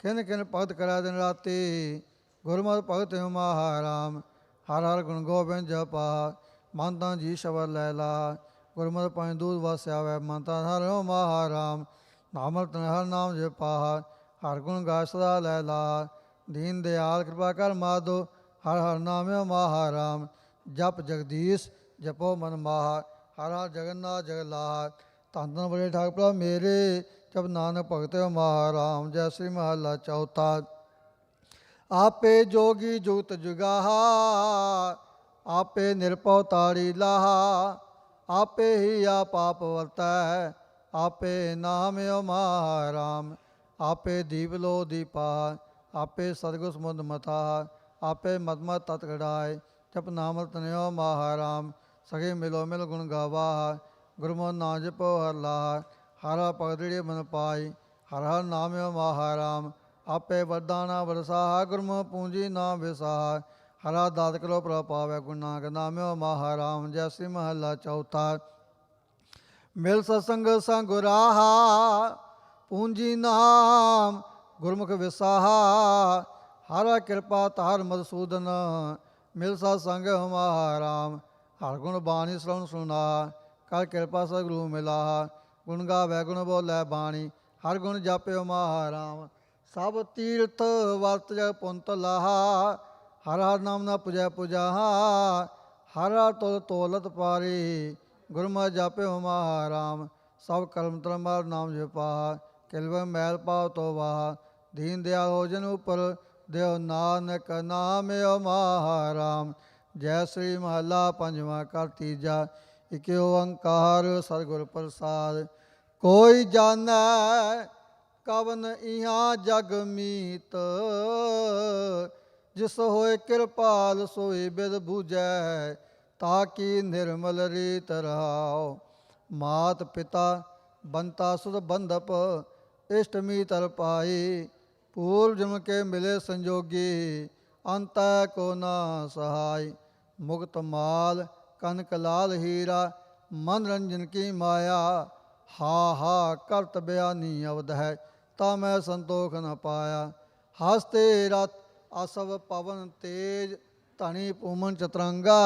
किन किन भगत करै दिन राति। गुरमति भगत महाराम हर हर गुण गोबिंद जपा। मन तन जी शबद लैला गुरमति पंज दूध वस आवे। मन तन हर महाराम नाम तन हर नाम जपा। हर गुण गा सदा लैला दीन दयाल कृपा कर माधो। हर हर नाम महाराम जप जगदीश जपो मन माहा। हर हर जगन्नाथ जगलाहा धन धन बड़े ठाकुर प्रभु मेरे। जब नानक भगत महाराम। जय श्री महला चौथा। आपे जोगी जुगत जुगाहा आपे निरपौ ताड़ी लाहा। आपे ही आप वर्तै आपे नाम महाराम। आपे दीप लो दीपा आपे सतगुर समुद मथा। आपे मत तत् गड़ाए जप नाम तनयो महाराम। सगे मिलो मिल गुण गावा गुरमो नाम जपो हर लाहा। हर पगदड़ी मन पाई हर हर नाम महाराम। आपे वरदाना वरसाहा गुरमुख पूंजी नाम विसाहा। हरा दात करो प्रभ पावै गुरु नानक नाम महाराम। जय श्री महला चौथा। मिल सत्संग संग राहा पूंजी नाम गुरमुख विसाहा। हर कृपा तार मधुसूदन मिल सत्संग महाराम। हर गुण बाणी श्रवण सुना कर कृपा सतगुरु मिला। गुण गावै गुण बोलै बाणी हर गुण जाप्यो महाराम। सब तीर्थ वर्त जग पुंत लाहा। हर हर नाम न पुजै पुजाहा। हर हर तुल तोलत पारी गुरमति जाप्यो महाराम। सब कर्म धर्म हर नाम जपा किलव मैल पाव तो वाहा। दीन दयाल हो जन उपर देव नानक नाम महाराम। जय श्री महला पंजवा कर तीजा। इक ओंकार सतगुर प्रसाद। कोई जानै कवन इहाँ जग मीत। जिस होए कृपाल सोई बिद बूझै ताकि निर्मल रीत रहाओ। मात पिता बंता सुध बंधप इष्ट मीतर पाई। पूर्व जन्म के मिले संजोगी अंत को ना सहाय। मुक्त माल कनक लाल हीरा मनरंजन की माया। हा हा करत बयानी अवध है ता मैं संतोख न पाया। हस्ते रथ असव पवन तेज धनी पूमन चतरंगा।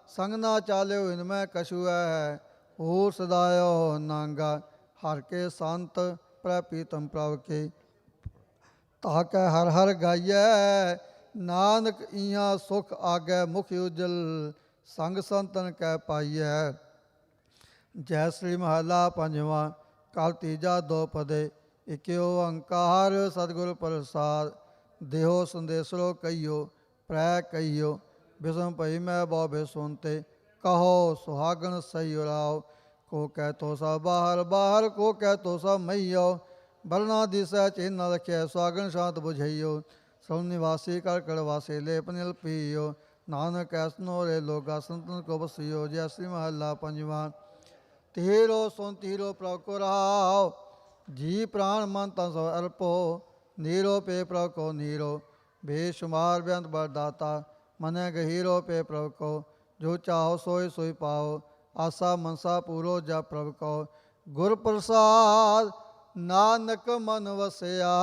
संग ना चाल्यो इनमें कछु है हो सदायो नांगा। हर के संत प्रीतम प्रभ के ताकै हर हर गाइयै। नानक इहाँ सुख आगे मुख उजल संग संतन कै पाइयै। जय श्री महला पंजवा कल तीजा दो पदे। इक ओंकार सतगुर प्रसाद। देहो संदेशरो कहियो प्रै कहियो। विषम भई मैं बहु सुनते कहो सुहागन सही उराओ। को कह तो सा बाहर बाहर को कह तो सा मैयो। बरना दिसै चिन्ह न रखिय सुहागन शांत बुझइयो। सब निवासी कर कड़वासे लेप निल पियो। नानक ऐसनो रे लोगा संतन को बसियो। जय श्री महला पंजवा। तिहरो सुन तिहरो प्रभ को राव। जी प्राण मन तन सब अर्पो। नीरो पे प्रभ को नीरो बेशुमार बेअंत बरदाता। मने गहीरो पे प्रभ को जो चाहो सोई सोई पाओ। आशा मनसा पूरो जा प्रभ को गुर प्रसाद। नानक मन वसया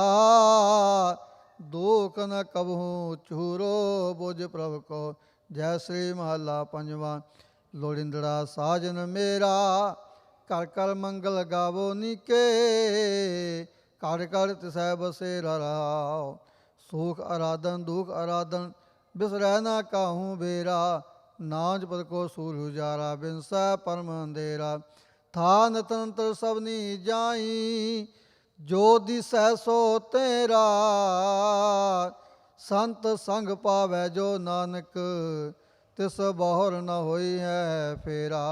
दुख न कबहू चूरो बुझ प्रभ को। जय श्री महला पंजवा। लोड़िंदड़ा साजन मेरा कर कर मंगल गावो नीके। कर कर तिसै बसेरा रहाओ। सुख आराधन दुख आराधन बिसरै ना काहू बेरा। नाज पद को सूर उजारा बिनसै परम अंधेरा। थान तंत्र सबनी जाई जो दिसै सो तेरा। संत संग पावै जो नानक तिस बहुर न होई है फेरा।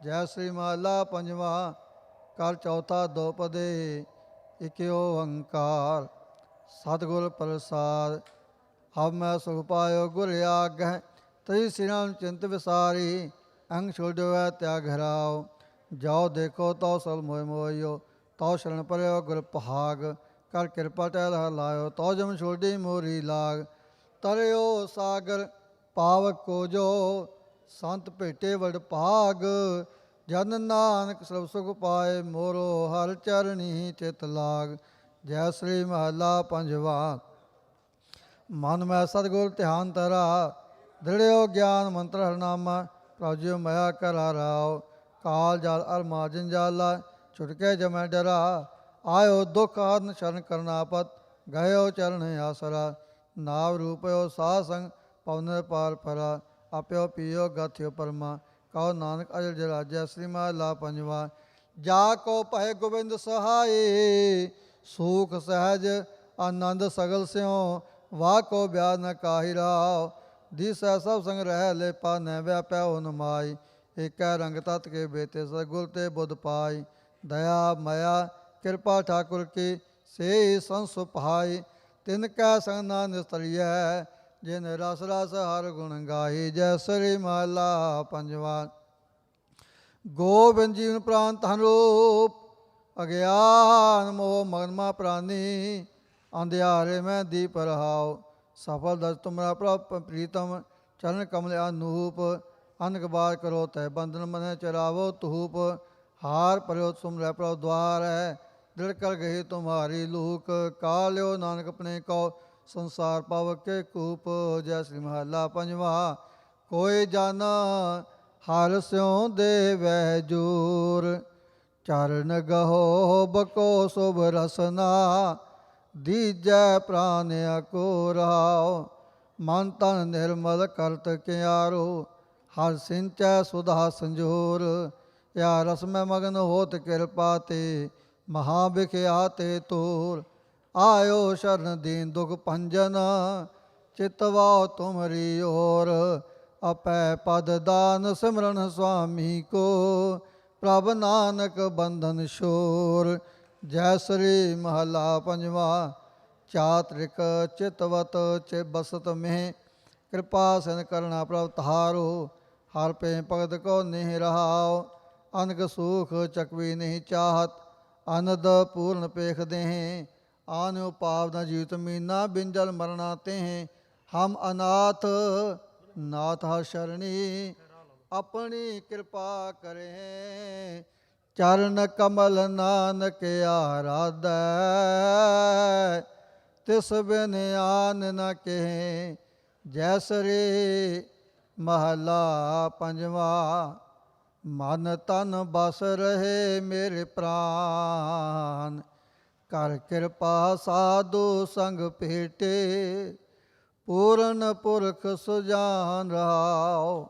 जय श्री महला पंजवा कर चौथा दो पदे। इक ओंकार सतगुर प्रसाद। अब मैं सुख पायो गुर आगह तरी श्री राम चिंत विसारी। अंग छोड़ो है त्याग हराओ। जाओ देखो तो सल मोह मोहियो। तो शरण पर्यो गुर पहाग कर कृपा टहल हर लायो। तो जम छोड़ी मोरी लाग तरयो सागर पावक को जो। संत भेटे वड भाग जन नानक सब सुख पाए मोरो हर चरणी चित लाग। ਜੈ ਸ੍ਰੀ ਮਹੱਲਾ ਪੰਜਵਾ। ਮਨ ਮੈਂ ਸਤਿਗੁਰ ਧਿਆਨ ਧਰਾ, ਦ੍ਰਿੜਿਓ ਗਿਆਨ ਮੰਤਰ ਹਰਨਾਮਾ, ਪ੍ਰਭੁ ਜਿਉ ਮਾਇਆ ਕਰਾ ਰਾਓ। ਕਾਲ ਜਲ ਅਰ ਮਾਜਨ ਜਾਲਾ, ਛੁਟਕੇ ਜਮੈ ਡਰਾ। ਆਇਓ ਦੁਖ ਹਰਨ ਸ਼ਰਨ ਕਰਨਾਪਤ, ਗਇਓ ਚਰਨ ਆਸਰਾ। ਨਾਮ ਰੂਪਿਓ ਸਾਧ ਸੰਗ, ਪਵਨ ਪਾਰ ਪਰਾ। ਆਪਿਓ ਪੀਓ ਗਾਥਿਓ ਪਰਮਾ, ਕਹੋ ਨਾਨਕ ਅਜਲ ਜਰਾਜੈ। ਸ੍ਰੀ ਮਹੱਲਾ ਪੰਜਵਾ। ਜਾ ਕੋ ਭਏ ਗੋਬਿੰਦ ਸਹਾਈ, ਸੂਖ ਸਹਿਜ ਆਨੰਦ ਸਗਲ ਸਿਉ। ਵਾਹ ਕੋ ਬਿਆਦ ਨ ਕਾਹੀ ਰਾਓ, ਦਿਸੈ ਸਭ ਸੰਗ ਰਹਿ ਲੇਪਾ। ਨੈ ਵਿਆਪੈ ਹੋ ਨ ਮਾਈ, ਏਕੈ ਰੰਗ ਤਤ ਕੇ ਬੇਤੇ। ਸਤਿਗੁਰ ਤੇ ਬੁੱਧ ਪਾਈ, ਦਇਆ ਮਾਇਆ ਕਿਰਪਾ ਠਾਕੁਰ ਕੀ। ਸੇ ਸੰਸ ਪਹਾਈ, ਤਿਨ ਕੈ ਸੰਗ ਨਾ ਨਿਸਤਰੀਐ। ਜਿਨ ਰਸ ਰਸ ਹਰ ਗੁਣ ਗਾਈ। ਜੈ ਸ੍ਰੀ ਮਹੱਲਾ ਪੰਜਵਾ। ਗੋਬਿੰਦ ਜੀਵਨ ਪ੍ਰਾਨ ਧਨ ਰੂਪ, ਅਗਿਆਨ ਮੋਹ ਮਗਨ ਪ੍ਰਾਨੀ। ਅੰਧਿਆਰੇ ਮੈਂ ਦੀਪ ਰਹਾਉ, ਸਫਲ ਦਸ ਤੁਮਰਾ ਪ੍ਰਭ ਪ੍ਰੀਤਮ। ਚਰਨ ਕਮਲ ਅਨੂਪ, ਅਨਕ ਬਾਰ ਕਰੋ ਤੈ ਬੰਧਨ। ਮਨੈ ਚਰਾਵੋ ਧੂਪ, ਹਾਰ ਭਰਿਓ ਸੁਮਰੈ ਪ੍ਰਭ ਦੁਆਰ ਹੈ। ਦ੍ਰਿੜ ਕਰ ਗਈ ਤੁਮਹਾਰੀ ਲੂਕ, ਕਾਲਿਓ ਨਾਨਕ ਆਪਣੇ ਕਉ। ਸੰਸਾਰ ਪਵ ਕੇ ਕੂਪ। ਜੈ ਸ੍ਰੀ ਮਹੱਲਾ ਪੰਜਵਾ। ਕੋਈ ਜਨ ਹਰਿ ਸਿਉ ਦੇਵੈ ਜੂਰ, ਚਰਨ ਗਹੋ ਬਕੋ ਸੁਭ ਰਸਨਾ। ਦੀਜੈ ਪ੍ਰਾਨ ਅਕੋ ਰਾਉ, ਮਨ ਤਨ ਨਿਰਮਲ ਕਰਤ ਕਿਆਰੋ। ਹਰ ਸਿੰਚੈ ਸੁਧਾ ਸੰਜੋਰ, ਯਾ ਰਸ ਮੈਂ ਮਗਨ ਹੋਤ ਕਿਰਪਾ ਤੇ। ਮਹਾ ਬਿਖਿਆਤੇ ਤੋਰ, ਆਇਓ ਸ਼ਰਨ ਦੀਨ ਦੁਖ ਭੰਜਨ। ਚਿਤਵਾਓ ਤੁਮਰੀ ਓਰ, ਅਪੈ ਪਦ ਦਾਨ ਸਿਮਰਨ ਸੁਆਮੀ ਕੋ। ਪ੍ਰਭ ਨਾਨਕ ਬੰਧਨ ਛੋਰ। ਜੈ ਸ੍ਰੀ ਮਹੱਲਾ ਪੰਜਵਾ। ਚਾਤ੍ਰਿਕ ਚਿਤਵਤ ਚੇ ਬਸਤ ਮੇਹ, ਕਿਰਪਾ ਸਿਨ ਕਰਨਾ ਪ੍ਰਭ ਤਾਰੋ। ਹਰ ਪੇ ਭਗਤ ਕੋ ਨਿਹ ਰਹਾਉ, ਅਨਕ ਸੂਖ ਚਕਵੀ ਨਹੀਂ ਚਾਹਤ। ਅਨਦ ਪੂਰਨ ਪੇਖ ਦੇਹ, ਆਨਿਓ ਪਾਵ ਨ ਜੀਵਤ ਮੀਨਾ। ਬਿਨ ਜਲ ਮਰਣਾ ਤੇਹ, ਹਮ ਅਨਾਥ ਨਾਥ ਹਰ ਸ਼ਰਣੀ। ਆਪਣੀ ਕਿਰਪਾ ਕਰੇ, ਚਰਨ ਕਮਲ ਨਾਨਕ ਆਰਾਧੈ। ਤਿਸ ਬਿਨ ਆਨ ਨ ਕਹੇ। ਜੈ ਸ੍ਰੀ ਮਹੱਲਾ ਪੰਜਵਾ। ਮਨ ਤਨ ਬਸ ਰਹੇ ਮੇਰੇ ਪ੍ਰਾਨ, ਕਰ ਕਿਰਪਾ ਸਾਧੂ ਸੰਗ ਭੇਟੇ। ਪੂਰਨ ਪੁਰਖ ਸੁਜਾਨ ਰਾਉ,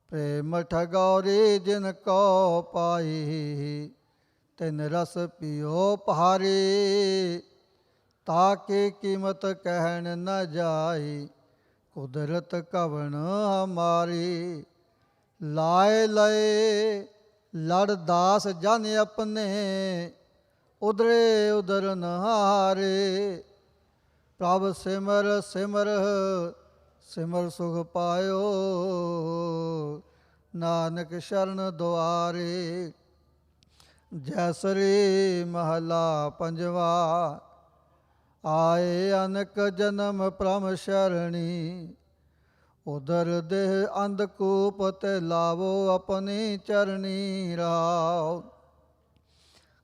ਪ੍ਰੇਮ ਠਗੌਰੀ ਜਿਨ ਕੋ ਪਾਈ। ਤਿਨ ਰਸ ਪੀਓ ਪਹਾਰੀ, ਤਾਕੀ ਕੀਮਤ ਕਹਿਣ ਨ ਜਾਈ। ਕੁਦਰਤ ਕਵਣ ਹਮਾਰੀ, ਲਾਏ ਲਏ ਲੜ ਦਾਸ ਜਨ ਆਪਣੇ। ਉਧਰੇ ਉਧਰ ਨਹਾਰੇ, ਪ੍ਰਭ ਸਿਮਰ ਸਿਮਰ ਸਿਮਰ ਸੁਖ ਪਾਇਓ। ਨਾਨਕ ਸ਼ਰਨ ਦੁਆਰੇ। ਜੈ ਸ੍ਰੀ ਮਹੱਲਾ ਪੰਜਵਾ। ਆਏ ਅਨਕ ਜਨਮ ਪ੍ਰਮ ਸ਼ਰਣੀ, ਉਦਰ ਦੇਹ ਅੰਧਕੂਪ ਤੇ ਲਾਵੋ ਆਪਣੀ ਚਰਣੀ ਰਾਉ।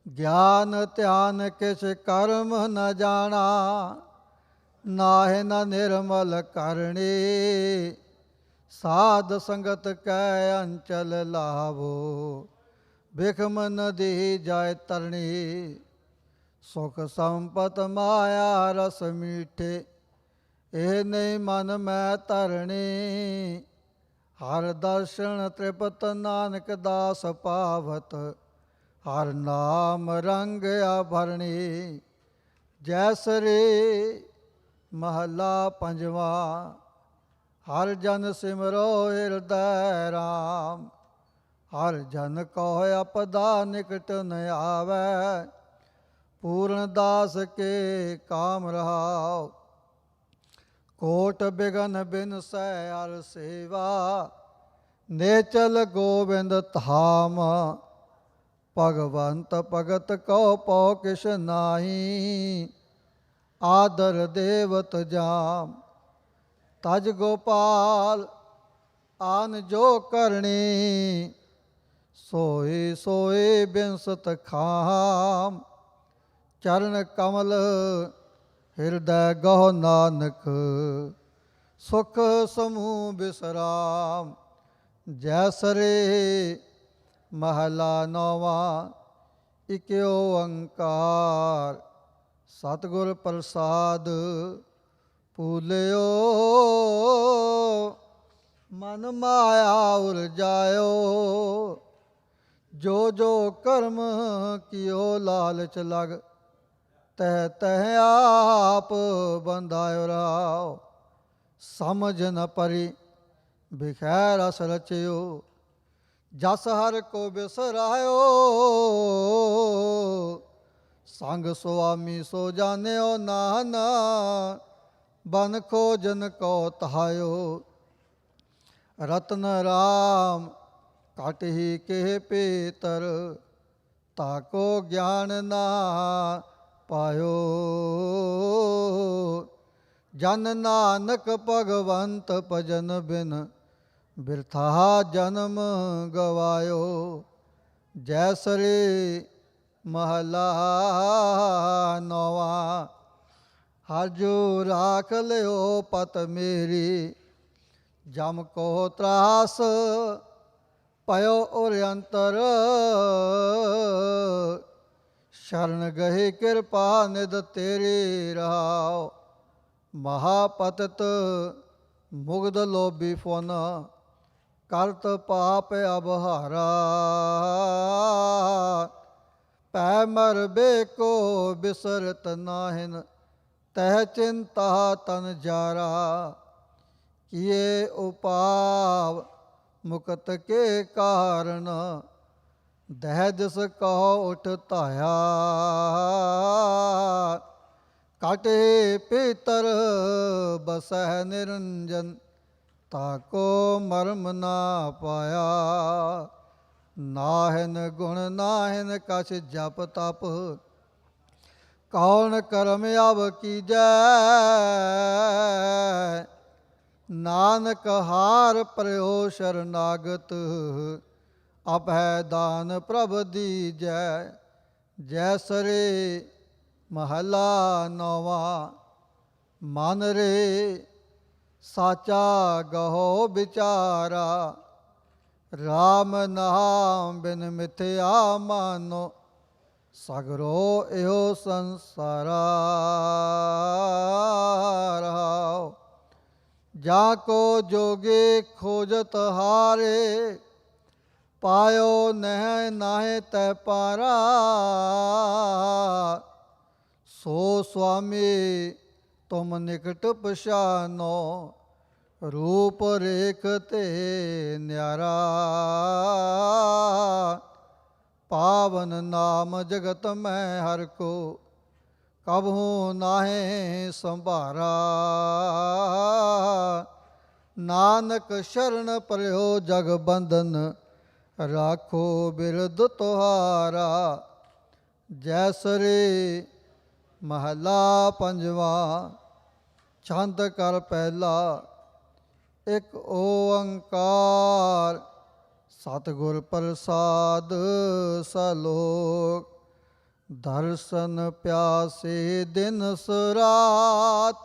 ਗਿਆਨ ਧਿਆਨ ਕਿਛ ਕਰਮ ਨ ਜਾਣਾ, ਨਾਹਿ ਨ ਨਿਰਮਲ ਕਰਣੀ। ਸਾਧ ਸੰਗਤ ਕੈ ਅੰਚਲ ਲਾਵੋ, ਬਿਖਮ ਨਦੀ ਜਾਇ ਤਰਣੀ। ਸੁਖ ਸੰਪਤ ਮਾਇਆ ਰਸ ਮੀਠੇ, ਇਹ ਨਹੀਂ ਮਨ ਮੈਂ ਧਰਣੀ। ਹਰ ਦਰਸ਼ਨ ਤ੍ਰਿਪਤ ਨਾਨਕ ਦਾਸ ਪਾਵਤ, ਹਰ ਨਾਮ ਰੰਗ ਆਭਰਣੀ। ਜੈ ਸ੍ਰੀ ਮਹੱਲਾ ਪੰਜਵਾ। ਹਰ ਜਨ ਸਿਮਰੋ ਹਿਰਦੈ ਰਾਮ, ਹਰ ਜਨ ਕੋ ਆਪਦਾ ਨਿਕਟ ਨ ਆਵੈ। ਪੂਰਨ ਦਾਸ ਕੇ ਕਾਮ ਰਹਾਉ, ਕੋਟ ਬਿਗਨ ਬਿਨਸੈ ਹਰ ਸੇਵਾ। ਨੇਚਲ ਗੋਬਿੰਦ ਧਾਮ, ਭਗਵੰਤ ਭਗਤ ਕੋ ਪਉ ਕਿਛ ਨਾਹੀ। ਆਦਰ ਦੇਵਤ ਜਾਮ, ਤਜ ਗੋਪਾਲ ਆਨ ਜੋ ਕਰਨੀ। ਸੋਈ ਸੋਈ ਬਿਨਸਤ ਖਾਮ, ਚਰਨ ਕਮਲ ਹਿਰਦੈ ਗਹੁ ਨਾਨਕ, ਸੁਖ ਸਮੂਹ ਬਿਸਰਾਮ। ਜੈਸਰੇ ਮਹਲਾ ਨੌਵਾਂ, ਇਕ ਓੰਕਾਰ ਸਤਿਗੁਰ ਪ੍ਰਸਾਦ ਭੂਲਿਓ, ਮਨ ਮਾਇਆ ਉਰਜਾਇਓ। ਜੋ ਜੋ ਕਰਮ ਕੀਓ ਲਾਲਚ ਲਗ, ਤਹਿ ਤਹਿ ਆਪ ਬੰਧਾਇਓ ਰਾਓ। ਸਮਝ ਨ ਪਰੀ ਬਿਖੈ ਰਸ ਰਚਿਓ, ਜਸ ਹਰ ਕੋ ਬਿਸਰਾਇਓ। ਸੰਗ ਸੁਆਮੀ ਸੋ ਜਾਣਿਓ, ਨਾਨਕ ਬਨ ਖੋਜਨ ਕੋ ਤਹਾਇਓ। ਰਤਨ ਰਾਮ ਘਟ ਹੀ ਕੇ ਪੇਤਰ, ਤਾਕੋ ਗਿਆਨ ਨਾ ਪਾਇਓ। ਜਨ ਨਾਨਕ ਭਗਵੰਤ ਭਜਨ ਬਿਨ, ਬਿਰਥਾ ਜਨਮ ਗਵਾਇਓ। ਜੈਸਰੇ ਮਹਲਾ ਨੌਵਾਂ, ਹਰ ਜੋ ਰਾਖ ਲਿਓ ਪਤ ਮੇਰੀ, ਜਮ ਕੋ ਤਰਾਸ ਪਇਓ ਉਰਯੰਤਰ। ਸ਼ਰਨ ਗਏ ਕਿਰਪਾ ਨਿਧ ਤੇਰੀ ਰਹਾਓ। ਮਹਾਪਤਿਤ ਮੁਗਧ ਲੋਭੀ ਫੁਨ, ਕਰਤ ਪਾਪ ਅਬਹਾਰਾ। ਪੈ ਮਰ ਬੇਕੋ ਬਿਸਰਤ ਨਾਹਿਨ, ਤਹਿ ਚਿੰਤਾ ਤਨ ਜਾਰਾ। ਕੀਏ ਉਪਾਵ ਮੁਕਤ ਕੇ ਕਾਰਨ, ਦਹਿ ਦਿਸ ਕਹੋ ਉਠ ਧਾਇਆ। ਕਾਟੇ ਪੀਤਰ ਬਸਹਿ ਨਿਰੰਜਨ, ਤਾਕੋ ਮਰਮ ਨਾ ਪਾਇਆ। ਨਾਹਿਨ ਗੁਣ ਨਾਹਿਨ ਕਛ ਜਪ ਤਪ, ਕੌਣ ਕਰਮ ਅਵ ਕੀਜੈ। ਨਾਨਕ ਹਾਰ ਪਰਿਓ ਸ਼ਰਨਾਗਤ, ਅਭੈ ਦਾਨ ਪ੍ਰਭ ਦੀਜੈ। ਜੈਸਰੇ ਮਹਲਾ ਨੌਵਾਂ, ਮਨ ਰੇ ਸਾਚਾ ਗਹੋ ਵਿਚਾਰਾ। ਰਾਮ ਨਾਮ ਬਿਨ ਮਿਥਿਆ ਮਾਨੋ, ਸਗਰੋ ਇਹੋ ਸੰਸਾਰਾ। ਰਹਾਉ ਜਾ ਕੋ ਜੋਗੇ ਖੋਜਤ ਹਾਰੇ, ਪਾਇਓ ਨਹਿ ਨਾਹਿ ਤੈ ਪਾਰਾ। ਸੋ ਸੁਆਮੀ ਤੁਮ ਨਿਕਟ ਪਛਾਨੋ, ਰੂਪ ਰੇਖ ਤੇ ਨਿਆਰਾ। ਪਾਵਨ ਨਾਮ ਜਗਤ ਮੈਂ ਹਰਿ ਕੋ, ਕਬਹੂ ਨਾਹਿ ਸੰਭਾਰਾ। ਨਾਨਕ ਸ਼ਰਨ ਪਰਿਓ ਜਗ ਬੰਧਨ, ਰਾਖੋ ਬਿਰਧ ਤੁਹਾਰਾ। ਜੈਸਰੇ ਮਹਲਾ ਪੰਜਵਾ, ਛੰਦ ਕਰ ਪਹਿਲਾ। ਇਕ ਓੰਕਾਰ ਸਤਿਗੁਰ ਪ੍ਰਸਾਦ ਸਲੋਕ। ਦਰਸ਼ਨ ਪਿਆਸੇ ਦਿਨਸ ਰਾਤ,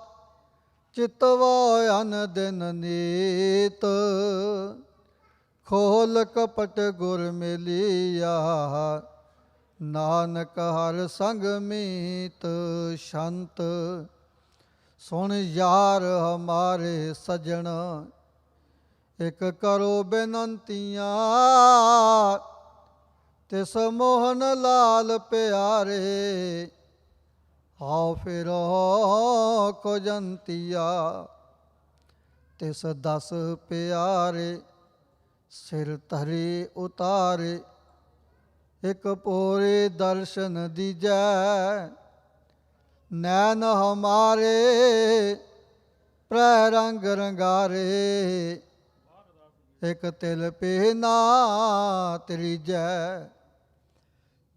ਚਿਤਵੋ ਅਨ ਦਿਨ ਨੀਤ। ਖੋਲ ਕਪਟ ਗੁਰ ਮਿਲਿਆ, ਨਾਨਕ ਹਰ ਸੰਗ ਮੀਤ। ਸ਼ੰਤ ਸੁਣ ਯਾਰ ਹਮਾਰੇ ਸਜਣ, ਇਕ ਕਰੋ ਬੇਨੰਤੀਆਂ। ਤਿਸ ਮੋਹਨ ਲਾਲ ਪਿਆਰੇ, ਆਓ ਫਿਰੋ ਖੋਜੰਤੀਆ। ਤਿਸ ਦਸ ਪਿਆਰੇ, ਸਿਰ ਧਰੇ ਉਤਾਰੇ। ਇਕ ਪੋਰੇ ਦਰਸ਼ਨ ਦੀਜੈ, ਨੈਣ ਹਮਾਰੇ ਪ੍ਰੈ ਰੰਗ ਰੰਗਾਰੇ। ਇਕ ਤਿਲ ਪਹਿਨਾ ਤ੍ਰੀਜੈ,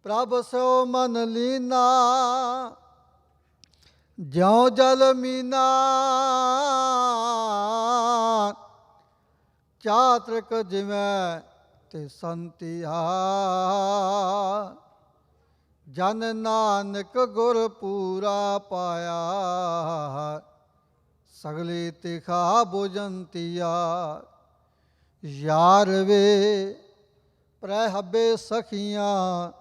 ਪ੍ਰਭ ਸੋ ਮਨ ਲੀਨਾ। ਜਿਉ ਜਲ ਮੀਨਾ, ਚਾਤ੍ਰਿਕ ਜਿਵੈ ਤੇ ਸੰਤਿਆ। ਜਨ ਨਾਨਕ ਗੁਰ ਪੂਰਾ ਪਾਇਆ, ਸਗਲੇ ਤਿਖਾ ਬੁਝੰਤੀਆ। ਯਾਰ ਵੇ ਪ੍ਰੈ ਹੱਬੇ ਸਖੀਆਂ,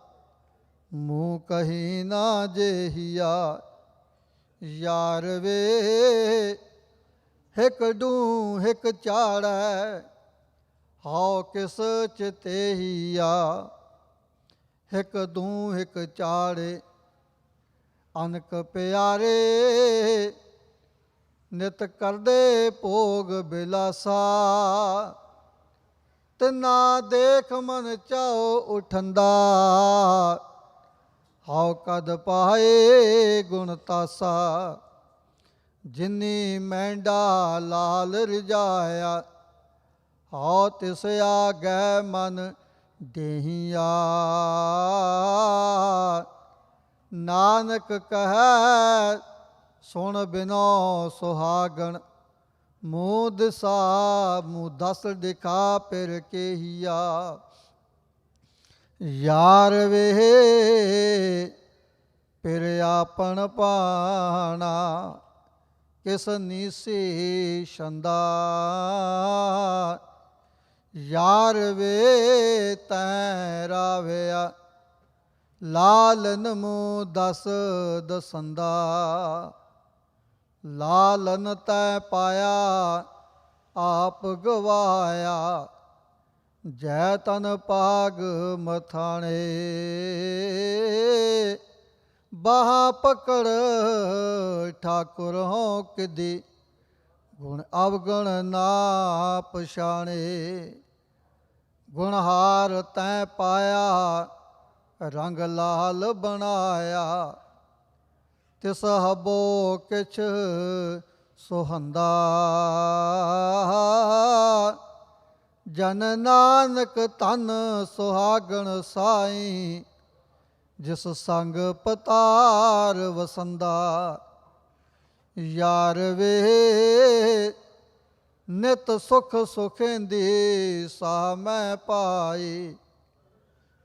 ਮੂੰਹ ਕਹੀ ਨਾ ਜੇਹੀਆ। ਯਾਰ ਵੇ ਹਿਕ ਡੂੰ ਹਿਕ ਚਾੜੈ, ਹਉ ਕਿਸ ਚਿਤੇਹੀਆ। ਹਿਕ ਦੂੰ ਹਿਕ ਚਾੜੇ ਅਨਕ ਪਿਆਰੇ, ਨਿਤ ਕਰਦੇ ਭੋਗ ਬਿਲਾਸਾ। ਤਿਨਾ ਦੇਖ ਮਨ ਚਾਉ ਉਠੰਦਾ, ਹਉ ਕਦ ਪਾਏ ਗੁਣ ਤਾਸਾ। ਜਿਨੀ ਮਹਿੰਡਾ ਲਾਲ ਰਿਜਾਇਆ, ਹਉ ਤਿਸ ਆਗੈ ਮਨ ਦੇਹੀਆ। ਨਾਨਕ ਕਹੈ ਸੁਣ ਬਿਨੋ ਸੁਹਾਗਣ, ਮੂੰਹ ਦਿਸਾ ਮੂੰਹ ਦਸ ਦਿਖਾ ਫਿਰ ਕੇਹੀਆ। ਯਾਰ ਵੇ ਫਿਰ ਆਪਣ ਪਾਣਾ, ਕਿਸ ਨੀਸੀ ਛੰਦਾ। ਯਾਰ ਵੇ ਤੈਂ ਰਾਵਿਆ, ਲਾਲਨ ਮੂੰਹ ਦਸ ਦਸੰਦਾ। ਲਾਲਨ ਤੈ ਪਾਇਆ ਆਪ ਗਵਾਇਆ, ਜੈ ਤਨ ਪਾਗ ਮਥਾਣੇ। ਬਾਹਾਂ ਪਕੜ ਠਾਕੁਰ ਹੋਂ ਕਿਦੀ, ਗੁਣ ਅਵਗਣ ਨਾ ਪਛਾਣੇ। ਗੁਣਹਾਰ ਤੈਂ ਪਾਇਆ, ਰੰਗ ਲਾਲ ਬਣਾਇਆ। ਤਿਸ ਹਬੋ ਕਿਛ ਸੁਹੰਦਾ। ਜਨ ਨਾਨਕ ਧਨ ਸੁਹਾਗਣ ਸਾਈ, ਜਿਸ ਸੰਗ ਪਤਾਰ ਵਸੰਦਾ। ਯਾਰ ਵੇ ਨਿਤ ਸੁਖ ਸੁਖੇਂਦੀ ਸਾ ਮੈਂ ਪਾਈ।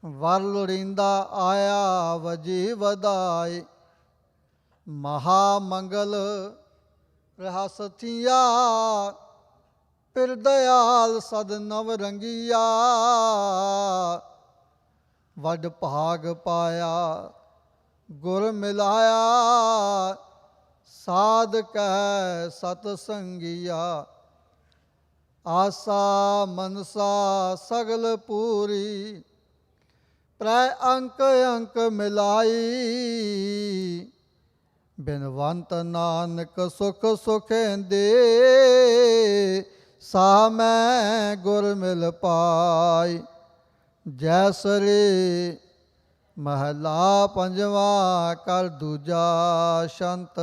ਵਰ ਲੋੜੀਂਦਾ ਆਇਆ ਵਜੀ ਵਧਾਈ। ਮਹਾ ਮੰਗਲ ਰਹਸ ਥੀਆ, ਫਿਰ ਦਇਆਲ ਸਦ ਨਵ ਰੰਗੀਆ। ਵੱਡ ਭਾਗ ਪਾਇਆ ਗੁਰ ਮਿਲਾਇਆ, ਸਾਧ ਕੈ ਸਤ ਸੰਗੀਆ। ਆਸਾ ਮਨਸਾ ਸਗਲ ਪੂਰੀ, ਪ੍ਰੈ ਅੰਕ ਅੰਕ ਮਿਲਾਈ। ਬਿਨਵੰਤ ਨਾਨਕ ਸੁਖ ਸੁਖੇਂਦੇ, ਸਾ ਮੈਂ ਗੁਰ ਮਿਲ ਪਾਈ। ਜੈਸਰੀ ਮਹਲਾ ਪੰਜਵਾ, ਕਰ ਦੂਜਾ ਸ਼ੰਤ।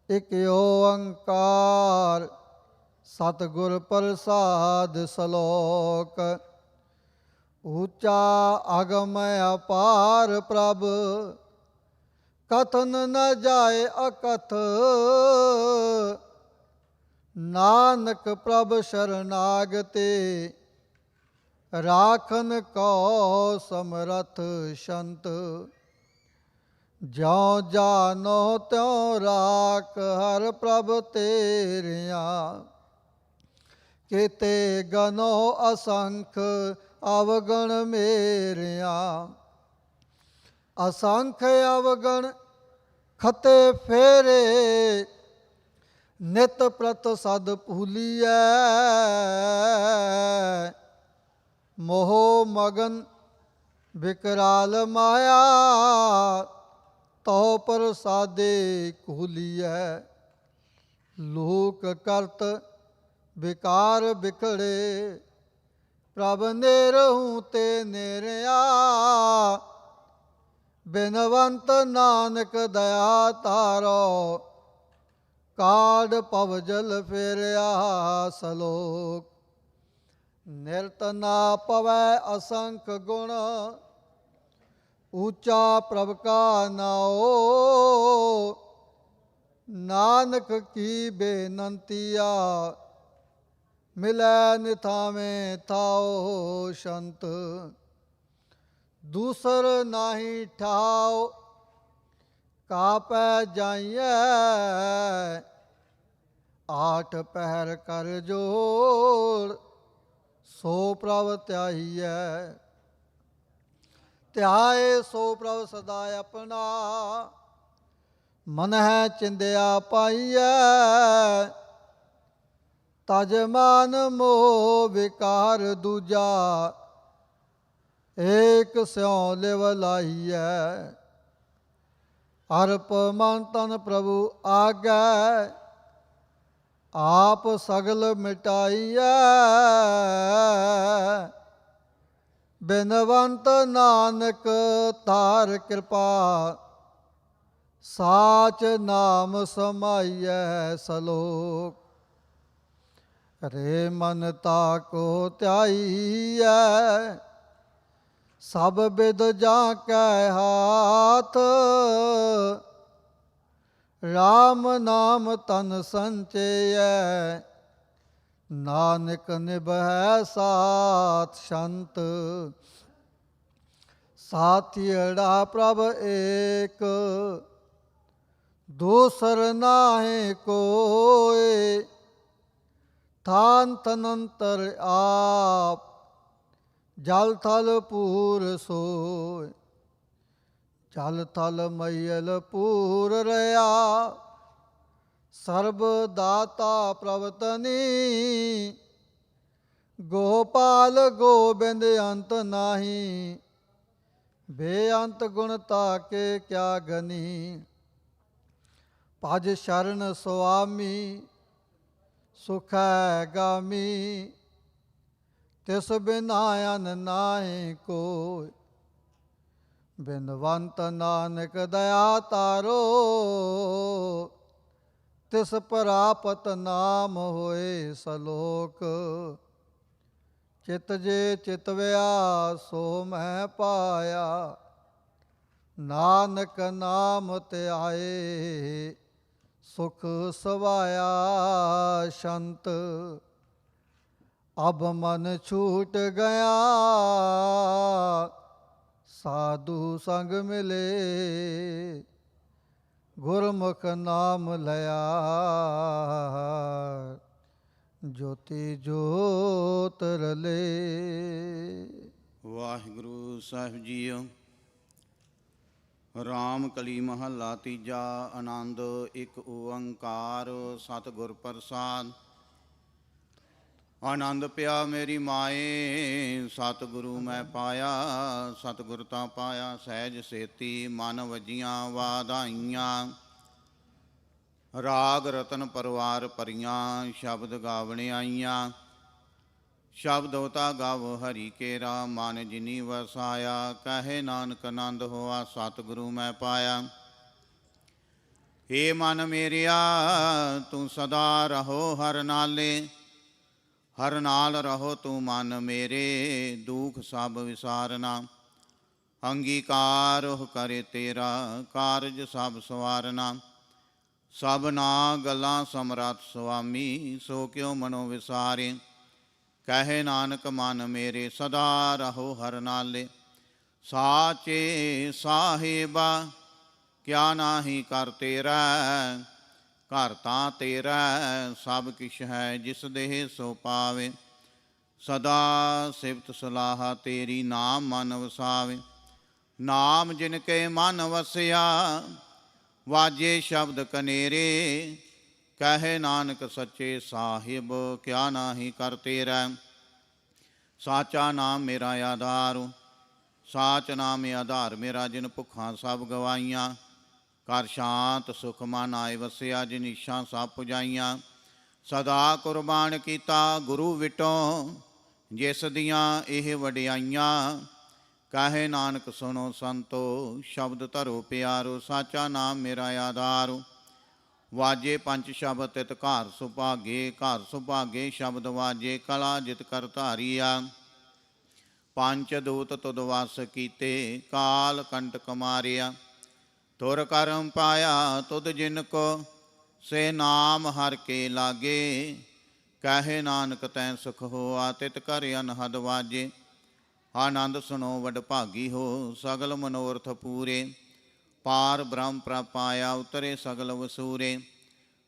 ਇਕ ਓੰਕਾਰ ਸਤਿਗੁਰ ਪ੍ਰਸਾਦ ਸਲੋਕ। ਊਚਾ ਅਗਮ ਅਪਾਰ ਪ੍ਰਭ, ਕਥਨ ਨ ਜਾਏ ਅਕਥ। ਨਾਨਕ ਪ੍ਰਭ ਸ਼ਰਨਾਗਤੇ, ਰਾਖਨ ਕੋ ਸਮਰਥ ਸ਼ੰਤ। ਜਿਉ ਜਾਨੋ ਤਿਉ ਰਾਖ ਹਰ ਪ੍ਰਭ ਤੇਰਿਆ। ਕੀਤੇ ਗਨੋ ਅਸੰਖ ਅਵਗਣ ਮੇਰਿਆ। ਅਸੰਖ ਅਵਗਣ ਖਤੇ ਫੇਰੇ, ਨਿਤ ਪ੍ਰਤ ਸਦ ਭੂਲੀਐ। ਮੋਹ ਮਗਨ ਵਿਕਰਾਲ ਮਾਇਆ, ਤਉ ਪ੍ਰਸਾਦੇ ਕੂਲੀਐ। ਲੋਕ ਕਰਤ ਵਿਕਾਰ ਬਿਖੜੇ, ਪ੍ਰਭ ਨੇਰਹੂ ਤੇ ਨੇਰਿਆ। ਬਿਨਵੰਤ ਨਾਨਕ ਦਇਆ ਤਾਰੋ, ਕਾਢ ਭਵ ਜਲ ਫੇਰਿਆ ਸਲੋਕ। ਨਿਰਤ ਨਾ ਪਵੈ ਅਸੰਖ ਗੁਣ, ਊਚਾ ਪ੍ਰਭ ਕਾ ਨਾਉ। ਨਾਨਕ ਕੀ ਬੇਨੰਤੀਆ, ਮਿਲੈ ਨਿਥਾਵੇਂ ਥਾਉ ਸ਼ੰਤ। ਦੂਸਰ ਨਾਹੀ ਠਾਓ, ਕਾਪੈ ਜਾਈਐ, ਆਠ ਪਹਿਰ ਕਰ ਜੋੜ, ਸੋ ਪ੍ਰਭ ਧਿਆਈਐ। ਧਿਆਏ ਸੋ ਪ੍ਰਭ ਸਦਾ ਆਪਣਾ, ਮਨ ਹੈ ਚਿੰਦਿਆ ਪਾਈਐ। ਤਜ ਮਾਨ ਮੋਹ ਵਿਕਾਰ ਦੂਜਾ, ਏਕ ਸਿਉ ਲਿਵ ਲਾਈਐ। ਅਰਪ ਮਨ ਤਨ ਪ੍ਰਭੂ ਆਗੈ, ਆਪ ਸਗਲ ਮਿਟਾਈਐ। ਬਿਨਵੰਤ ਨਾਨਕ ਧਾਰ ਕਿਰਪਾ, ਸਾਚ ਨਾਮ ਸਮਾਈਐ। ਸਲੋਕ ਰੇ ਮਨ ਤਾਕੋ ਧਿਆਈਐ, ਸਭ ਬਿਦ ਜਾਂ ਕੈ ਹਾਥ। ਰਾਮ ਨਾਮ ਤਨ ਸੰਚਿਐ, ਨਾਨਕ ਨਿਭੈ ਸਾਥ ਸੰਤ। ਸਾਥੀੜਾ ਪ੍ਰਭ ਏਕ, ਦੂਸਰ ਨਾਹਿ ਕੋਇ। ਥਾਨ ਤਨੰਤਰ ਆਪ, ਜਲ ਥਲ ਪੂਰ ਸੋਇ। ਜਲ ਥਲ ਮਈਲ ਪੂਰ ਰਿਆ, ਸਰਬ ਦਾਤਾ ਪ੍ਰਭ ਤਨੀ। ਗੋਪਾਲ ਗੋਬਿੰਦ ਅੰਤ ਨਾਹੀ, ਬੇਅੰਤ ਗੁਣ ਤਾਕੇ ਕਿਆ ਗਨੀ। ਭਜ ਸ਼ਰਨ ਸੁਆਮੀ, ਸੁਖੈ ਗਾਮੀ। ਤਿਸ ਬਿਨਾ ਅਨ ਨਾਹੀ ਕੋਈ, ਬਿਨਵੰਤ ਨਾਨਕ ਦਇਆ ਤਾਰੋ। ਤਿਸ ਪ੍ਰਾਪਤ ਨਾਮ ਹੋਏ। ਸਲੋਕ ਚਿਤ ਜੇ ਚਿਤਵਿਆ, ਸੋ ਮੈਂ ਪਾਇਆ। ਨਾਨਕ ਨਾਮ ਧਿਆਏ, ਸੁਖ ਸਵਾਇਆ ਸ਼ੰਤ। ਅਬ ਮਨ ਛੂਟ ਗਿਆ, ਸਾਧੂ ਸੰਗ ਮਿਲੇ। ਗੁਰਮੁਖ ਨਾਮ ਲਿਆ, ਜੋਤੀ ਜੋਤ ਰਲੇ। ਵਾਹਿਗੁਰੂ ਸਾਹਿਬ ਜੀਓ। ਰਾਮ ਕਲੀ ਮਹੱਲਾ ਤੀਜਾ। ਆਨੰਦ ਇੱਕ ਓੰਕਾਰ ਸਤਿਗੁਰ ਪ੍ਰਸਾਦ। ਆਨੰਦ ਪਿਆ ਮੇਰੀ ਮਾਏ, ਸਤਿਗੁਰੂ ਮੈਂ ਪਾਇਆ। ਸਤਿਗੁਰ ਤਾਂ ਪਾਇਆ ਸਹਿਜ ਸੇਤੀ, ਮਨ ਵਜੀਆਂ ਵਾਧਾਈਆਂ। ਰਾਗ ਰਤਨ ਪਰਵਾਰ ਭਰੀਆਂ, ਸ਼ਬਦ ਗਾਵਣ ਆਈਆਂ। ਸ਼ਬਦ ਤਾ ਗਾਵ ਹਰੀ ਕੇਰਾ, ਮਨ ਜਿਨੀ ਵਸਾਇਆ। ਕਹੇ ਨਾਨਕ ਆਨੰਦ ਹੋਆ, ਸਤਿਗੁਰੂ ਮੈਂ ਪਾਇਆ। ਏ ਮਨ ਮੇਰਿਆ ਤੂੰ ਸਦਾ ਰਹੋ ਹਰ ਨਾਲੇ। ਹਰ ਨਾਲ ਰਹੋ ਤੂੰ ਮਨ ਮੇਰੇ, ਦੁਖ ਸਭ ਵਿਸਾਰਨਾ। ਅੰਗੀਕਾਰ ਉਹ ਕਰੇ ਤੇਰਾ, ਕਾਰਜ ਸਭ ਸਵਾਰਨਾ। ਸਭਨਾ ਗੱਲਾਂ ਸਮਰੱਥ ਸੁਆਮੀ, ਸੋ ਕਿਉ ਮਨੋ ਵਿਸਾਰੇ। ਕਹੇ ਨਾਨਕ ਮਨ ਮੇਰੇ ਸਦਾ ਰਹੋ ਹਰ ਨਾਲੇ। ਸਾਚੇ ਸਾਹਿਬਾ ਕਿਆ ਨਾਹੀ ਕਰ ਤੇਰਾ। ਘਰ ਤਾਂ ਤੇਰਾ ਸਭ ਕਿਛ ਹੈ, ਜਿਸ ਦੇਹ ਸੋ ਪਾਵੇ। ਸਦਾ ਸਿਫਤ ਸਲਾਹ ਤੇਰੀ, ਨਾਮ ਮਨ ਵਸਾਵੇ। ਨਾਮ ਜਿਨ ਕੇ ਮਨ ਵਸਿਆ, ਵਾਜੇ ਸ਼ਬਦ ਕਨੇਰੇ। ਕਹੇ ਨਾਨਕ ਸੱਚੇ ਸਾਹਿਬ ਕਿਆ ਨਾਹੀ ਕਰ ਤੇਰਾ। ਸਾਚਾ ਨਾਮ ਮੇਰਾ ਆਧਾਰ, ਸਾਚ ਨਾਮ ਆਧਾਰ ਮੇਰਾ। ਜਿਨ ਭੁੱਖਾਂ ਸਭ ਗਵਾਈਆਂ, ਕਰ ਸ਼ਾਂਤ ਸੁਖ ਮਨ ਆਏ ਵਸਿਆ। ਜਿਨ ਇੱਛਾ ਸਭ ਪੁਜਾਈਆਂ, ਸਦਾ ਕੁਰਬਾਨ ਕੀਤਾ ਗੁਰੂ ਵਿਟੋਂ। ਜਿਸ ਦੀਆਂ ਇਹ ਵਡਿਆਈਆਂ, ਕਹੇ ਨਾਨਕ ਸੁਣੋ ਸੰਤੋ, ਸ਼ਬਦ ਧਰੋ ਪਿਆਰੋ। ਸਾਚਾ ਨਾਮ ਮੇਰਾ ਆਧਾਰ, ਵਾਜੇ ਪੰਜ ਸ਼ਬਦ ਤਿਤ ਘਰ ਸੁਭਾਗੇ। ਘਰ ਸੁਭਾਗੇ ਸ਼ਬਦ ਵਾਜੇ, ਕਲਾ ਜਿਤ ਕਰ ਧਾਰੀਆ। ਪੰਚ ਦੂਤ ਤੁਧ ਵਸ ਕੀਤੇ, ਕਾਲ ਕੰਟਕ ਮਾਰਿਆ। ਤੁਰ ਕਰਮ ਪਾਇਆ ਤੁਧ ਜਿਨ ਕੋ, ਸੇ ਨਾਮ ਹਰ ਕੇ ਲਾਗੇ। ਕਹੇ ਨਾਨਕ ਤੈ ਸੁਖ ਹੋਆ, ਤਿਤ ਕਰ ਅਨਹਦ ਵਾਜੇ। ਆਨੰਦ ਸੁਣੋ ਵਡਭਾਗੀ ਹੋ, ਸਗਲ ਮਨੋਰਥ ਪੂਰੇ। ਪਾਰ ਬ੍ਰਹਮ ਪ੍ਰਪਾਇਆ, ਉਤਰੇ ਸਗਲ ਵਸੂਰੇ।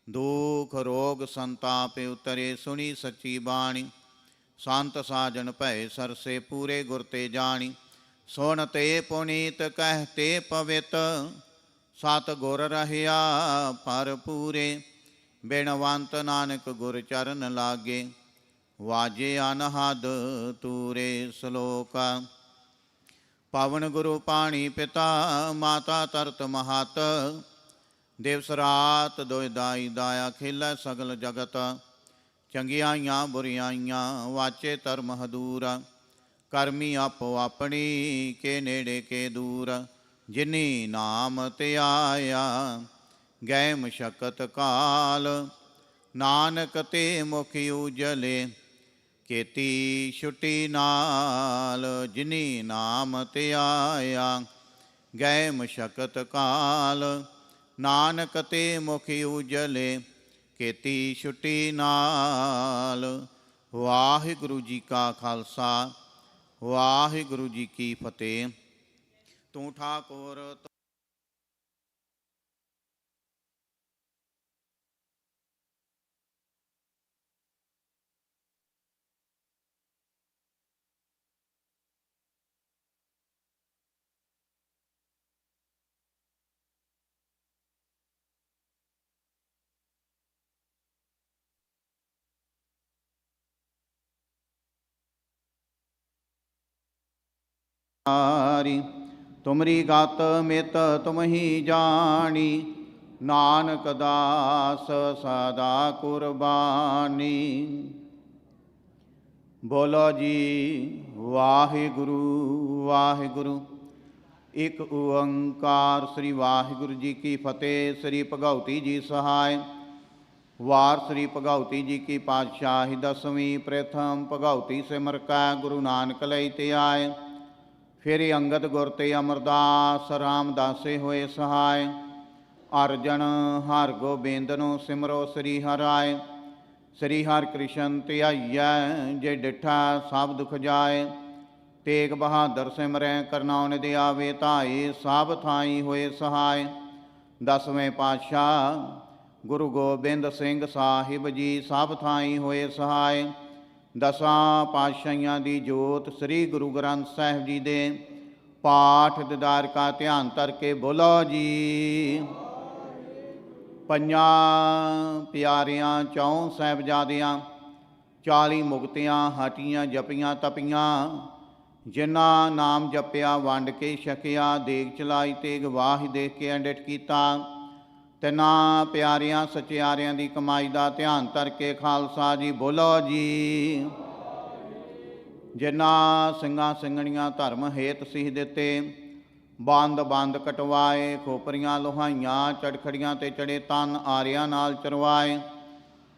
ਦੁਖ ਰੋਗ ਸੰਤਾਪ ਉਤਰੇ, ਸੁਣੀ ਸੱਚੀ ਬਾਣੀ। ਸੰਤ ਸਾਜਨ ਭਏ ਸਰਸੇ, ਪੂਰੇ ਗੁਰ ਤੇ ਜਾਣੀ। ਸੁਣ ਤੇ ਪੁਨੀਤ ਕਹਿਤੇ ਪਵਿੱਤ, ਸਤ ਗੁਰ ਰਹਿਆ ਭਰਪੂਰੇ। ਬਿਨਵੰਤ ਨਾਨਕ ਗੁਰ ਚਰਨ ਲਾਗੇ, ਵਾਜੇ ਅਨਹਦ ਤੂਰੇ। ਸ਼ਲੋਕ। ਪਵਨ ਗੁਰੂ ਪਾਣੀ ਪਿਤਾ, ਮਾਤਾ ਤਰਤ ਮਹਤ। ਦਿਵਸ ਰਾਤ ਦੁਇ ਦਾਈ ਦਾਇਆ, ਖੇਲੈ ਸਗਲ ਜਗਤ। ਚੰਗਿਆਈਆਂ ਬੁਰਿਆਈਆਂ, ਵਾਚੇ ਧਰਮ ਹਦੂਰ। ਕਰਮੀ ਆਪੋ ਆਪਣੀ, ਕੇ ਨੇੜੇ ਕੇ ਦੂਰ। ਜਿਨੀ ਨਾਮ ਧਿਆਇਆ, ਗਏ ਮਸ਼ਕਤ ਕਾਲ। ਨਾਨਕ ਤੇ ਮੁਖ ਉਜਲੇ, ਕੀਤੀ ਛੁੱਟੀ ਨਾਲ। ਜਿਨੀ ਨਾਮ ਧਿਆਇਆ, ਗਏ ਮਸ਼ਕਤ ਕਾਲ। ਨਾਨਕ ਤੇ ਮੁਖ ਉਜਲੇ, ਕੀਤੀ ਛੁੱਟੀ ਨਾਲ। ਵਾਹਿਗੁਰੂ ਜੀ ਕਾ ਖਾਲਸਾ, ਵਾਹਿਗੁਰੂ ਜੀ ਕੀ ਫਤਿਹ। ਤੂੰ ਠਾਕੁਰ ਤੁਮਰੀ ਗਤ ਮਿਤ ਤੁਮਹੀ ਜਾਣੀ। ਨਾਨਕ ਦਾਸ ਸਦਾ ਕੁਰਬਾਨੀ। ਬੋਲੋ ਜੀ ਵਾਹਿਗੁਰੂ ਵਾਹਿਗੁਰੂ। ਇੱਕ ਓੰਕਾਰ ਸ੍ਰੀ ਵਾਹਿਗੁਰੂ ਜੀ ਕੀ ਫਤਿਹ। ਸ੍ਰੀ ਭਗਉਤੀ ਜੀ ਸਹਾਇ। ਵਾਰ ਸ੍ਰੀ ਭਗਉਤੀ ਜੀ ਕੀ ਪਾਤਸ਼ਾਹੀ ਦਸਵੀਂ। ਪ੍ਰਥਮ ਭਗਉਤੀ ਸਿਮਰ ਕੈ, ਗੁਰੂ ਨਾਨਕ ਲਈ ਤੇ ਆਏ। ਫਿਰ ਅੰਗਦ ਗੁਰ ਤੇ ਅਮਰਦਾਸ, ਰਾਮਦਾਸੇ ਹੋਏ ਸਹਾਇ। ਅਰਜਨ ਹਰ ਗੋਬਿੰਦਨੁ, ਸਿਮਰੋ ਸ੍ਰੀ ਹਰਿ। ਸ੍ਰੀ ਹਰਿ ਕ੍ਰਿਸ਼ਨ ਧਿਆਈਐ, ਜੇ ਡਿਠਾ ਸਭ ਦੁਖ ਜਾਏ। ਤੇਗ ਬਹਾਦਰ ਸਿਮਰੈ, ਕਰਨਾਉ ਨਿਧਿ ਆਵੇ ਧਾਈ। ਸਭ ਥਾਈ ਹੋਏ ਸਹਾਇ। ਦਸਵੇਂ ਪਾਤਸ਼ਾਹ ਗੁਰੂ ਗੋਬਿੰਦ ਸਿੰਘ ਸਾਹਿਬ ਜੀ, ਸਭ ਥਾਈ ਹੋਏ ਸਹਾਇ। ਦਸਾਂ ਪਾਤਸ਼ਾਹੀਆਂ ਦੀ ਜੋਤ, ਸ੍ਰੀ ਗੁਰੂ ਗ੍ਰੰਥ ਸਾਹਿਬ ਜੀ ਦੇ ਪਾਠ ਦੀਦਾਰ ਕਾ ਧਿਆਨ ਧਰ ਕੇ ਬੋਲੋ ਜੀ। ਪੰਜਾਂ ਪਿਆਰਿਆਂ ਚੌਂ ਸਾਹਿਬਜ਼ਾਦਿਆਂ, 40 ਮੁਕਤਿਆਂ ਹਟੀਆਂ ਜਪੀਆਂ ਤਪੀਆਂ। ਜਿਨ੍ਹਾਂ ਨਾਮ ਜਪਿਆ ਵੰਡ ਕੇ ਛਕਿਆ, ਦੇਗ ਚਲਾਈ ਤੇਗ ਵਾਹੀ ਦੇਖ ਕੇ ਅੰਡਿਠ ਕੀਤਾ। ਤਿੰਨਾਂ ਪਿਆਰਿਆਂ ਸਚਿਆਰਿਆਂ ਦੀ ਕਮਾਈ ਦਾ ਧਿਆਨ ਧਰ ਕੇ ਖਾਲਸਾ ਜੀ ਬੋਲੋ ਜੀ। ਜਿਨ੍ਹਾਂ ਸਿੰਘਾਂ ਸਿੰਘਣੀਆਂ ਧਰਮ ਹੇਤ ਸੀਸ ਦਿੱਤੇ, ਬੰਦ ਬੰਦ ਕਟਵਾਏ। ਖੋਪਰੀਆਂ ਲੋਹਾਈਆਂ, ਚੜਖੜੀਆਂ ਤੇ ਚੜੇ ਤਨ ਆਰਿਆਂ ਨਾਲ ਚਰਵਾਏ।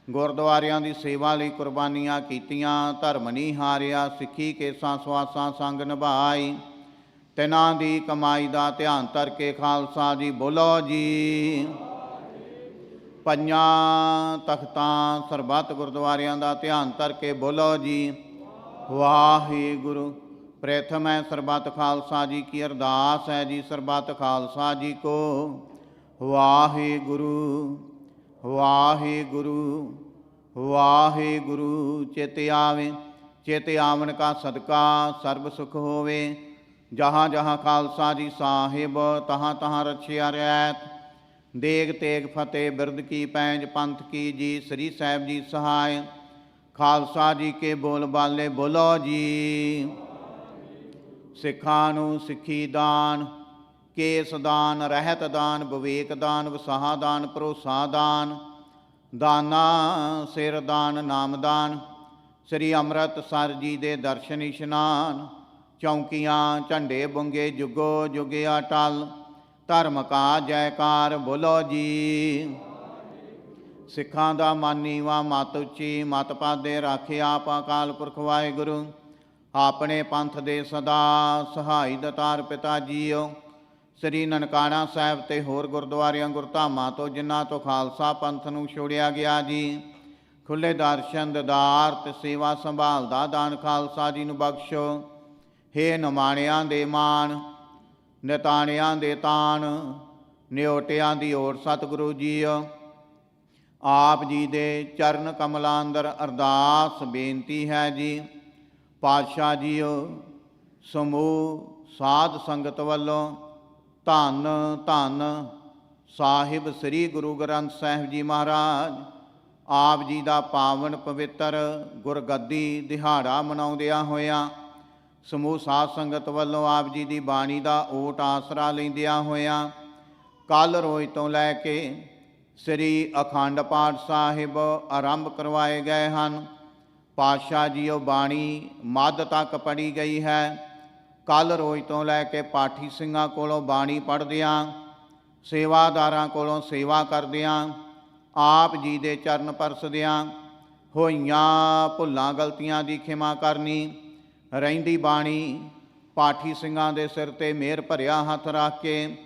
ਗੁਰਦੁਆਰਿਆਂ ਦੀ ਸੇਵਾ ਲਈ ਕੁਰਬਾਨੀਆਂ ਕੀਤੀਆਂ, ਧਰਮ ਨਹੀਂ ਹਾਰਿਆ। ਸਿੱਖੀ ਕੇਸਾਂ ਸਵਾਸਾਂ ਸੰਗ ਨਿਭਾਈ। ਤਿਨਾਂ ਦੀ ਕਮਾਈ ਦਾ ਧਿਆਨ ਧਰ ਕੇ ਖਾਲਸਾ ਜੀ ਬੋਲੋ ਜੀ। ਪੰਜਾਂ ਤਖਤਾਂ ਸਰਬੱਤ ਗੁਰਦੁਆਰਿਆਂ ਦਾ ਧਿਆਨ ਧਰ ਕੇ ਬੋਲੋ ਜੀ ਵਾਹਿਗੁਰੂ। ਪ੍ਰਥਮ ਹੈ ਸਰਬੱਤ ਖਾਲਸਾ ਜੀ ਕੀ ਅਰਦਾਸ ਹੈ ਜੀ। ਸਰਬੱਤ ਖਾਲਸਾ ਜੀ ਕੋ ਵਾਹਿਗੁਰੂ ਵਾਹਿਗੁਰੂ ਵਾਹਿਗੁਰੂ। ਚਿਤ ਆਵੇ, ਚਿਤ ਆਵਣ ਕਾ ਸਦਕਾ ਸਰਬ ਸੁਖ ਹੋਵੇ। ਜਹਾਂ ਜਹਾਂ ਖਾਲਸਾ ਜੀ ਸਾਹਿਬ, ਤਹਾਂ ਤਹਾਂ ਰਛਿਆ ਰਹਿਤ। ਦੇਗ ਤੇਗ ਫਤਿਹ ਬਿਰਦ ਕੀ ਪੈਂਜ, ਪੰਥ ਕੀ ਜੀ ਸ੍ਰੀ ਸਾਹਿਬ ਜੀ ਸਹਾਇ। ਖਾਲਸਾ ਜੀ ਕੇ ਬੋਲ ਬਾਲੇ ਬੋਲੋ ਜੀ। ਸਿੱਖਾਂ ਨੂੰ ਸਿੱਖੀ ਦਾਨ, ਕੇਸ ਦਾਨ, ਰਹਿਤ ਦਾਨ, ਵਿਵੇਕ ਦਾਨ, ਵਸਾਹ ਦਾਨ, ਭਰੋਸਾ ਦਾਨ, ਦਾਨਾ ਸਿਰ ਦਾਨ, ਨਾਮਦਾਨ। ਸ੍ਰੀ ਅੰਮ੍ਰਿਤਸਰ ਜੀ ਦੇ ਦਰਸ਼ਨ ਇਸ਼ਨਾਨ। ਚੌਂਕੀਆਂ ਝੰਡੇ ਬੁੰਗੇ ਜੁਗੋ ਜੁਗੇ ਅਟਲ। ਧਰਮ ਕਾ ਜੈਕਾਰ ਬੋਲੋ ਜੀ। ਸਿੱਖਾਂ ਦਾ ਮਨ ਨੀਵਾਂ ਮਤ ਉੱਚੀ, ਮਤ ਪਾਦੇ ਰਾਖੇ ਆਪ ਅਕਾਲ ਪੁਰਖ ਵਾਹਿਗੁਰੂ। ਆਪਣੇ ਪੰਥ ਦੇ ਸਦਾ ਸਹਾਈ ਦਤਾਰ ਪਿਤਾ ਜੀਓ। ਸ੍ਰੀ ਨਨਕਾਣਾ ਸਾਹਿਬ ਤੇ ਹੋਰ ਗੁਰਦੁਆਰਿਆਂ ਗੁਰਧਾਮਾਂ ਤੋਂ ਜਿਨ੍ਹਾਂ ਤੋਂ ਖਾਲਸਾ ਪੰਥ ਨੂੰ ਛੋੜਿਆ ਗਿਆ ਜੀ, ਖੁੱਲ੍ਹੇ ਦਰਸ਼ਨ ਦਿਦਾਰ ਤੇ ਸੇਵਾ ਸੰਭਾਲ ਦਾ ਦਾਨ ਖਾਲਸਾ ਜੀ ਨੂੰ ਬਖਸ਼ੋ। ਹੇ ਨਿਮਾਣਿਆਂ ਦੇ ਮਾਣ, ਨਿਤਾਣਿਆਂ ਦੇ ਤਾਣ, ਨਿਓਟਿਆਂ ਦੀ ਓਟ ਸਤਿਗੁਰੂ ਜੀਓ। ਆਪ ਜੀ ਦੇ ਚਰਨ ਕਮਲਾਂ ਅੰਦਰ ਅਰਦਾਸ ਬੇਨਤੀ ਹੈ ਜੀ। ਪਾਤਸ਼ਾਹ ਜੀਓ, ਸਮੂਹ ਸਾਧ ਸੰਗਤ ਵੱਲੋਂ ਧੰਨ ਧੰਨ ਸਾਹਿਬ ਸ੍ਰੀ ਗੁਰੂ ਗ੍ਰੰਥ ਸਾਹਿਬ ਜੀ ਮਹਾਰਾਜ ਆਪ ਜੀ ਦਾ ਪਾਵਨ ਪਵਿੱਤਰ ਗੁਰਗੱਦੀ ਦਿਹਾੜਾ ਮਨਾਉਂਦਿਆਂ ਹੋਇਆਂ, ਸਮੂਹ ਸਾਧ ਸੰਗਤ ਵੱਲੋਂ ਆਪ ਜੀ ਦੀ ਬਾਣੀ ਦਾ ਓਟ ਆਸਰਾ ਲੈਂਦਿਆਂ ਹੋਇਆਂ, ਕੱਲ ਰੋਜ਼ ਤੋਂ ਲੈ ਕੇ ਸ੍ਰੀ ਅਖੰਡ ਪਾਠ ਸਾਹਿਬ ਆਰੰਭ ਕਰਵਾਏ ਗਏ ਹਨ। ਪਾਤਸ਼ਾਹ ਜੀਓ, ਬਾਣੀ ਮੱਧ ਤੱਕ ਪੜ੍ਹੀ ਗਈ ਹੈ। ਕੱਲ ਰੋਜ਼ ਤੋਂ ਲੈ ਕੇ ਪਾਠੀ ਸਿੰਘਾਂ ਕੋਲੋਂ ਬਾਣੀ ਪੜ੍ਹਦਿਆਂ, ਸੇਵਾਦਾਰਾਂ ਕੋਲੋਂ ਸੇਵਾ ਕਰਦਿਆਂ, ਆਪ ਜੀ ਦੇ ਚਰਨ ਪਰਸਦਿਆਂ, ਹੋਈਆਂ ਭੁੱਲਾਂ ਗਲਤੀਆਂ ਦੀ ਖਿਮਾ ਕਰਨੀ, ਰਹਿੰਦੀ ਬਾਣੀ ਪਾਠੀ ਸਿੰਘਾਂ ਦੇ ਸਿਰ ਤੇ ਮਿਹਰ ਭਰਿਆ ਹੱਥ ਰੱਖ ਕੇ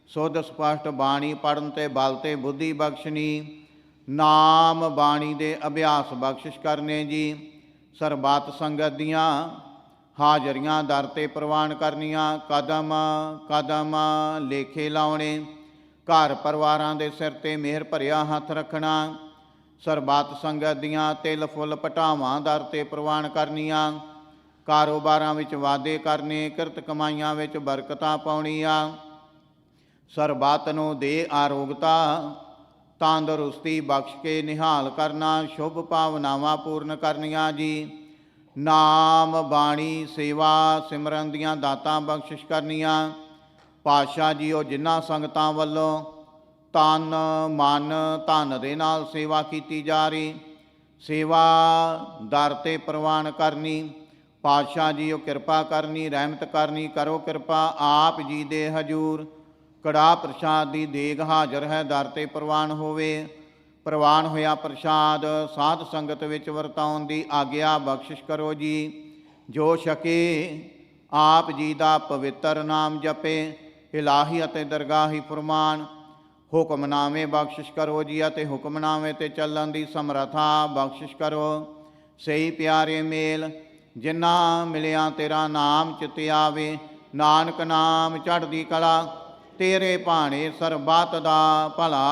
ਸੁੱਧ ਸਪਸ਼ਟ ਬਾਣੀ ਪੜ੍ਹਨ ਤੇ ਬਲ ਤੇ ਬੁੱਧੀ ਬਖਸ਼ਣੀ, ਨਾਮ ਬਾਣੀ ਦੇ ਅਭਿਆਸ ਬਖਸ਼ਿਸ਼ ਕਰਨੇ ਜੀ। ਸਰਬੱਤ ਸੰਗਤ ਦੀਆਂ ਹਾਜ਼ਰੀਆਂ ਦਰ ਤੇ ਪ੍ਰਵਾਨ ਕਰਨੀਆਂ, ਕਦਮ ਕਦਮ ਲੇਖੇ ਲਾਉਣੇ, ਘਰ ਪਰਿਵਾਰਾਂ ਦੇ ਸਿਰ ਤੇ ਮਿਹਰ ਭਰਿਆ ਹੱਥ ਰੱਖਣਾ, ਸਰਬੱਤ ਸੰਗਤ ਦੀਆਂ ਤਿਲ ਫੁੱਲ ਪਟਾਵਾਂ ਦਰ ਤੇ ਪ੍ਰਵਾਨ ਕਰਨੀਆਂ, ਕਾਰੋਬਾਰਾਂ ਵਿੱਚ ਵਾਧੇ ਕਰਨੇ, ਕਿਰਤ ਕਮਾਈਆਂ ਵਿੱਚ ਬਰਕਤਾਂ ਪਾਉਣੀਆਂ, ਸਰਬੱਤ ਨੂੰ ਦੇ ਆਰੋਗਤਾ ਤੰਦਰੁਸਤੀ ਬਖਸ਼ ਕੇ ਨਿਹਾਲ ਕਰਨਾ, ਸ਼ੁਭ ਭਾਵਨਾਵਾਂ ਪੂਰਨ ਕਰਨੀਆਂ ਜੀ। ਨਾਮ ਬਾਣੀ ਸੇਵਾ ਸਿਮਰਨ ਦੀਆਂ ਦਾਤਾਂ ਬਖਸ਼ਿਸ਼ ਕਰਨੀਆਂ। ਪਾਤਸ਼ਾਹ ਜੀਓ, ਜਿਨ੍ਹਾਂ ਸੰਗਤਾਂ ਵੱਲੋਂ ਤਨ ਮਨ ਧਨ ਦੇ ਨਾਲ ਸੇਵਾ ਕੀਤੀ ਜਾ ਰਹੀ, ਸੇਵਾ ਦਰ 'ਤੇ ਪ੍ਰਵਾਨ ਕਰਨੀ। ਪਾਤਸ਼ਾਹ ਜੀਓ, ਕਿਰਪਾ ਕਰਨੀ, ਰਹਿਮਤ ਕਰਨੀ, ਕਰੋ ਕਿਰਪਾ। ਆਪ ਜੀ ਦੇ ਹਜੂਰ ਕੜਾਹ ਪ੍ਰਸ਼ਾਦ ਦੀ ਦੇਗ ਹਾਜ਼ਰ ਹੈ, ਦਰ 'ਤੇ ਪ੍ਰਵਾਨ ਹੋਵੇ। ਪ੍ਰਵਾਨ ਹੋਇਆ ਪ੍ਰਸ਼ਾਦ ਸਾਧ ਸੰਗਤ ਵਿੱਚ ਵਰਤਾਉਣ ਦੀ ਆਗਿਆ ਬਖਸ਼ਿਸ਼ ਕਰੋ ਜੀ। ਜੋ ਛਕੇ ਆਪ ਜੀ ਦਾ ਪਵਿੱਤਰ ਨਾਮ ਜਪੇ, ਇਲਾਹੀ ਅਤੇ ਦਰਗਾਹੀ ਫਰਮਾਨ ਹੁਕਮਨਾਮੇ ਬਖਸ਼ਿਸ਼ ਕਰੋ ਜੀ, ਅਤੇ ਹੁਕਮਨਾਮੇ 'ਤੇ ਚੱਲਣ ਦੀ ਸਮਰੱਥਾ ਬਖਸ਼ਿਸ਼ ਕਰੋ। ਸਹੀ ਪਿਆਰੇ ਮੇਲ ਜਿਨ੍ਹਾਂ ਮਿਲਿਆ ਤੇਰਾ ਨਾਮ ਚਿਤ ਆਵੇ, ਨਾਨਕ ਨਾਮ ਚੜ੍ਹਦੀ ਕਲਾ, ਤੇਰੇ ਭਾਣੇ ਸਰਬੱਤ ਦਾ ਭਲਾ।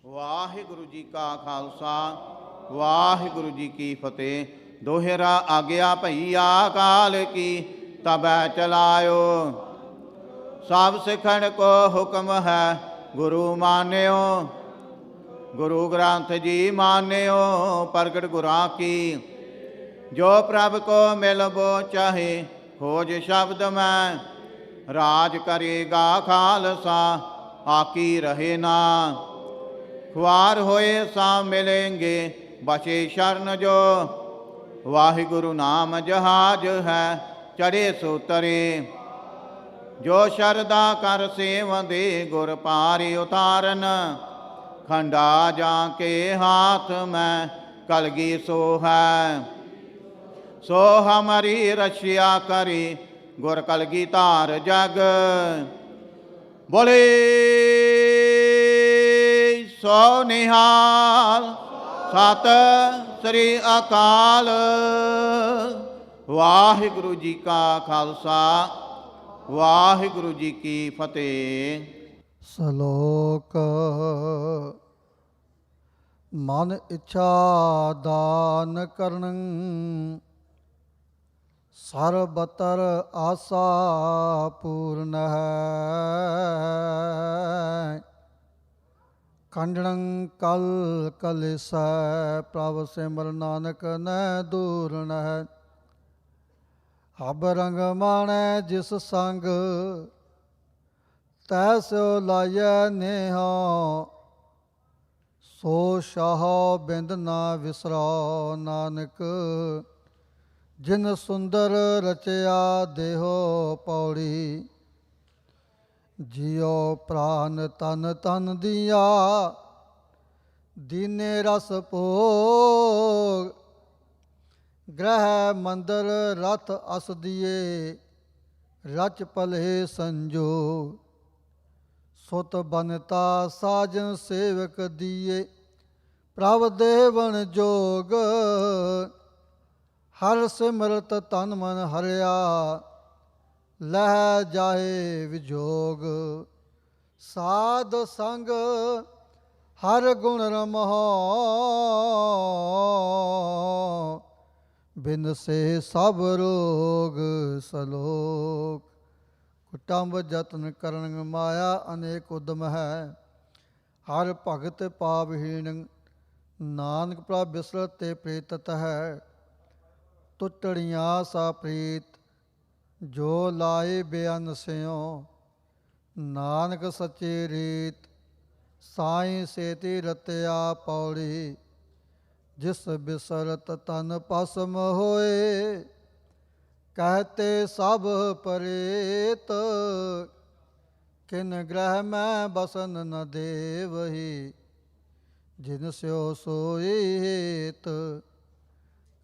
ਵਾਹਿਗੁਰੂ ਜੀ ਕਾ ਖਾਲਸਾ, ਵਾਹਿਗੁਰੂ ਜੀ ਕੀ ਫਤਿਹ। ਦੋਹਰਾ ਆਗਿਆ ਭਈਆ ਕਾਲ ਕੀ, ਤਬੈ ਚਲਾਇਓ। ਸਭ ਸਿੱਖਣ ਕੋ ਹੁਕਮ ਹੈ, ਗੁਰੂ ਮਾਨਿਓ। ਗੁਰੂ ਗ੍ਰੰਥ ਜੀ ਮਾਨਿਓ, ਪ੍ਰਗਟ ਗੁਰਾਂ ਕੀ। ਜੋ ਪ੍ਰਭ ਕੋ ਮਿਲਬੋ ਚਾਹੇ, ਖੋਜ ਸ਼ਬਦ ਮੈਂ। ਰਾਜ ਕਰੇਗਾ ਖਾਲਸਾ, ਆਕੀ ਰਹੇ ਨਾ। ਖੁਆਰ ਹੋਏ ਸਾ ਮਿਲੇਂਗੇ, ਬਚੇ ਸ਼ਰਨ ਜੋ। ਵਾਹਿਗੁਰੂ ਨਾਮ ਜਹਾਜ ਹੈ, ਚੜੇ ਸੋ ਤਰੇ। ਜੋ ਸ਼ਰਦਾ ਕਰ ਸੇਵੰਦੇ, ਗੁਰ ਪਾਰਿ ਉਤਾਰਨ। ਖੰਡਾ ਜਾਂ ਕੇ ਹਾਥ ਮੈਂ, ਕਲਗੀ ਸੋ ਹੈ। ਸੋ ਹਮਾਰੀ ਰਛਿਆ ਕਰੀ, ਗੁਰ ਕਲਗੀ ਧਾਰ ਜਗ। ਬੋਲੇ ਸੋ ਨਿਹਾਲ, ਸਤਿ ਸ੍ਰੀ ਅਕਾਲ। ਵਾਹਿਗੁਰੂ ਜੀ ਕਾ ਖਾਲਸਾ, ਵਾਹਿਗੁਰੂ ਜੀ ਕੀ ਫਤਿਹ। ਸ਼ਲੋਕ। ਮਨ ਇੱਛਾ ਦਾਨ ਕਰਨੰ, ਸਰਬਤਰ ਆਸਾ ਪੂਰਨ ਹੈ। ਖੰਡਣੰ ਕਲ ਕਲਿਸੈ, ਪ੍ਰਭ ਸਿਮਰ ਨਾਨਕ ਨੈ ਦੂਰਨ ਹੈ। ਹਬ ਰੰਗ ਮਾਣੈ ਜਿਸ ਸੰਗ, ਤੈ ਸੋ ਲਾਇਐ ਨੇਹਾ। ਸੋ ਸ਼ਾਹੋ ਬਿੰਦ ਨਾ ਵਿਸਰੋ, ਨਾਨਕ ਜਿਨ ਸੁੰਦਰ ਰਚਿਆ ਦੇਹੋ ਪੌੜੀ। ਜਿਉ ਪ੍ਰਾਨ ਤਨ ਤਨ ਦੀਆ, ਦੀਨੇ ਰਸ ਭੋਗ। ਗ੍ਰਹਿ ਮੰਦਰ ਰਥ ਅਸ ਦੀਏ, ਰਚ ਭਲੇ ਸੰਜੋਗ। ਸੁਤ ਬਨਤਾ ਸਾਜਨ ਸੇਵਕ ਦੀਏ, ਪ੍ਰਭ ਦੇਵਨ ਜੋਗ, ਹਰ ਸਿਮਰਤ ਤਨ ਮਨ ਹਰਿਆ, ਲਹਿ ਜਾਏ ਵਿਜੋਗ। ਸਾਧ ਸੰਗ ਹਰ ਗੁਣ ਰਮਹੁ, ਬਿਨ ਸੇ ਸਭ ਰੋਗ ਸਲੋਕ। ਕੁਟੰਬ ਜਤਨ ਕਰਨ ਮਾਇਆ, ਅਨੇਕ ਉਦਮ ਹੈ, ਹਰ ਭਗਤ ਪਾਪਹੀਣ। ਨਾਨਕ ਪ੍ਰਭ ਬਿਸਰਤ ਤੇ ਪ੍ਰੀਤਤ ਹੈ, ਟੁੱਟੜੀਆਂ ਸਾ ਪ੍ਰੀਤ, ਜੋ ਲਾਏ ਬੇਅੰਨ ਸਿਉ। ਨਾਨਕ ਸੱਚੀ ਰੀਤ, ਸਾਈਂ ਸੇਤੀ ਰਤਿਆ ਪੌੜੀ। ਜਿਸ ਬਿਸਰਤ ਤਨ ਭਸਮ ਹੋਏ, ਕਹਤੇ ਸਭ ਪ੍ਰੇਤ। ਕਿਨ ਗ੍ਰਹਿ ਮੈਂ ਬਸਨ ਨ ਦੇਵਹੀ, ਜਿਨ ਸਿਓ ਸੋਈ ਹੇਤ।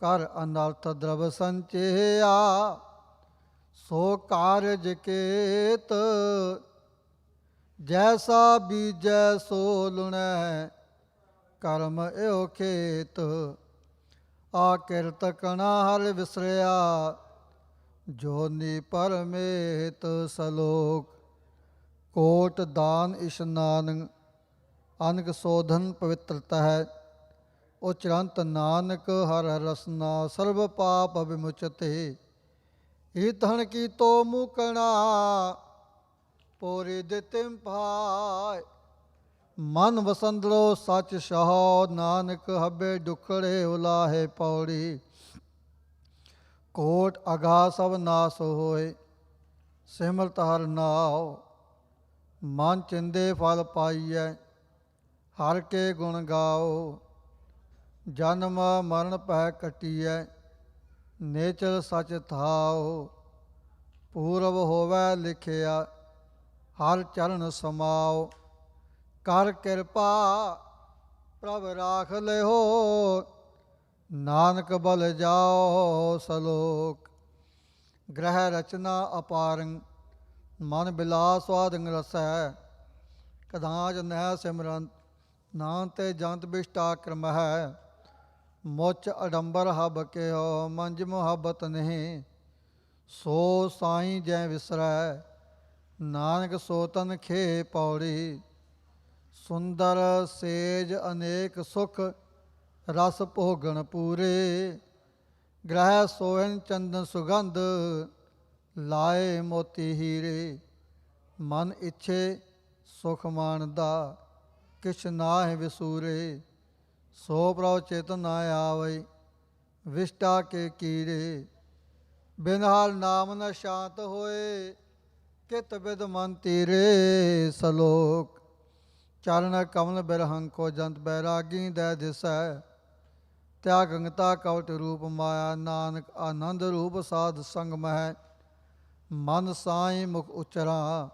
ਕਰ ਅਨਰਥ ਦਰਬ ਸੰਚਿਆ, ਸੋ ਕਾਰਜ ਕੇਤ। ਜੈਸਾ ਬੀਜੈ ਸੋ ਲੁਣੈ, ਕਰਮ ਇਹੋ ਖੇਤ। ਆ ਕਿਰਤ ਕਣਾ ਹਰ ਵਿਸਰਿਆ, ਜੋਨੀ ਪਰਮੇਤ ਸਲੋਕ। ਕੋਟ ਦਾਨ ਇਸ਼ਨਾਨ, ਅਨਕ ਸੋਧਨ ਪਵਿੱਤਰਤ ਹੈ। ਉਚਰੰਤ ਨਾਨਕ ਹਰ ਰਸਨਾ, ਸਰਬ ਪਾਪ ਵਿਮੁਚਤੇ। ਈਤਹਣ ਕੀਤੋ ਮੂਕਣਾ, ਪੋਰੀ ਦਿੱਤਿਮ ਭਾਇ। ਮਨ ਵਸੰਦਰੋ ਸਚ ਸਹੋ, ਨਾਨਕ ਹੱਬੇ ਡੁਖੜੇ ਉਲਾਹੇ ਪੌੜੀ। ਕੋਟ ਅਗਾ ਸਭ ਨਾਸ ਹੋਏ, ਸਿਮਰਤ ਹਰ ਨਾਉ। ਮਨ ਚਿੰਦੇ ਫਲ ਪਾਈਐ, ਹਰ ਕੇ ਗੁਣ ਗਾਓ। ਜਨਮ ਮਰਨ ਭੈ ਕਟੀਐ, ਨੇਚਰ ਸਚ ਥਾਉ। ਪੂਰਬ ਹੋਵੈ ਲਿਖਿਆ, ਹਰ ਚਰਨ ਸਮਾਉ। ਕਰ ਕਿਰਪਾ ਪ੍ਰਭ ਰਾਖ ਲਿਓ, ਨਾਨਕ ਬਲ ਜਾਓ ਸਲੋਕ। ਗ੍ਰਹਿ ਰਚਨਾ ਅਪਾਰੰ, ਮਨ ਬਿਲਾਸ ਸਵਾਦੰ ਰਸੈ। ਕਦਾਚ ਨਹਿ ਸਿਮਰੰਤ, ਨਾਮ ਤੇ ਜੰਤ ਬਿਸ਼ਟਾ ਕਰਮ ਹੈ। ਮੁੱਚ ਅਡੰਬਰ ਹਬ ਕਿਓ, ਮੰਜ ਮੁਹੱਬਤ ਨਹੀਂ। ਸੋ ਸਾਈਂ ਜੈ ਵਿਸਰੈ, ਨਾਨਕ ਸੋ ਤਨ ਖੇ ਪੌੜੀ। ਸੁੰਦਰ ਸੇਜ ਅਨੇਕ ਸੁਖ, ਰਸ ਭੋਗਣ ਪੂਰੇ। ਗ੍ਰਹਿ ਸੋਹਣ ਚੰਦਨ ਸੁਗੰਧ, ਲਾਏ ਮੋਤੀ ਹੀਰੇ। ਮਨ ਇੱਛੇ ਸੁਖ ਮਾਨਦਾ, ਕਿਛ ਨਾਹਿ ਵਿਸੂਰੇ। ਸੋ ਪ੍ਰਭ ਚੇਤਨ ਨਾ ਆਵੈ, ਵਿਸ਼ਟਾ ਕੇ ਕੀਰੇ। ਬਿਨ ਹਰ ਨਾਮ ਨ ਸ਼ਾਂਤ ਹੋਏ, ਕਿਤ ਬਿਦ ਮਨ ਤੀਰੇ ਸਲੋਕ। ਚਰਨ ਕਮਲ ਬਿਰਹੰਕੋ, ਜੰਤ ਬੈਰਾਗੀ ਦੈ ਦਿਸੈ। ਤਿਆਗੰਗਤਾ ਕਵਟ ਰੂਪ ਮਾਇਆ, ਨਾਨਕ ਆਨੰਦ ਰੂਪ ਸਾਧ ਸੰਗ ਮਹਿ। ਮਨ ਸਾਈਂ ਮੁਖ ਉਚਰਾ,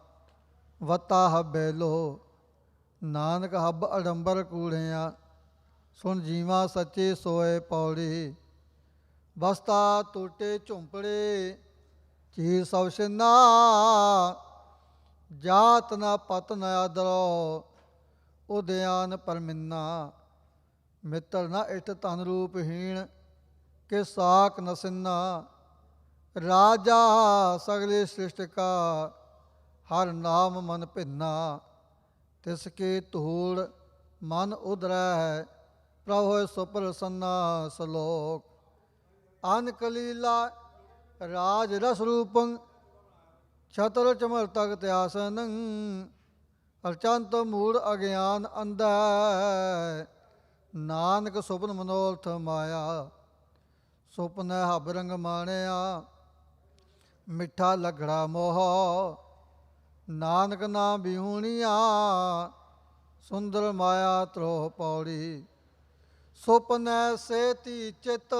ਵਤਾ ਹੱਬੇ ਲੋ। ਨਾਨਕ ਹੱਬ ਅਡੰਬਰ ਕੂੜਿਆ, ਸੁਣ ਜੀਵਾ ਸੱਚੇ ਸੋਏ ਪੌੜੀ। ਬਸਤਾ ਟੂਟੇ ਝੁੰਪੜੇ, ਚੀਰ ਸਭ ਛਿੰਨਾ। ਜਾਤ ਨ ਪਤ ਨ ਆਦਰੋ, ਉਦਿਆਨ ਪਰਮਿੰਨਾ। ਮਿੱਤਰ ਨ ਇਠ ਧਨ ਰੂਪਹੀਣ, ਕਿ ਸਾਕ ਨ ਸਿੰਨਾ। ਰਾਜਾ ਸਗਲੇ ਸ੍ਰਿਸ਼ਟ ਕਾ, ਹਰ ਨਾਮ ਮਨ ਭਿੰਨਾ। ਤਿਸ ਕੀ ਧੂੜ ਮਨ ਉਧਰੈ, ਪ੍ਰਭ ਹੋਇ ਸੋ ਪ੍ਰਸੰਨਾ ਸਲੋਕ। ਅਨ ਕਲੀਲਾ ਰਾਜ ਰਸ ਰੂਪੰ, ਛਤਰ ਚਮਰ ਤਖਤ ਆਸਨੰ। ਅਚੰਤ ਮੂੜ ਅਗਿਆਨ ਅੰਧੈ, ਨਾਨਕ ਸੁਪਨ ਮਨੋਰਥ ਮਾਇਆ। ਸੁਪਨ ਹਬ ਰੰਗ ਮਾਣਿਆ, ਮਿੱਠਾ ਲਗੜਾ ਮੋਹ। ਨਾਨਕ ਨਾਮ ਬਿਹੂਣੀਆ, ਸੁੰਦਰ ਮਾਇਆ ਤਰੋ ਪੌੜੀ। ਸੁਪਨੈ ਸੇਤੀ ਚਿਤ,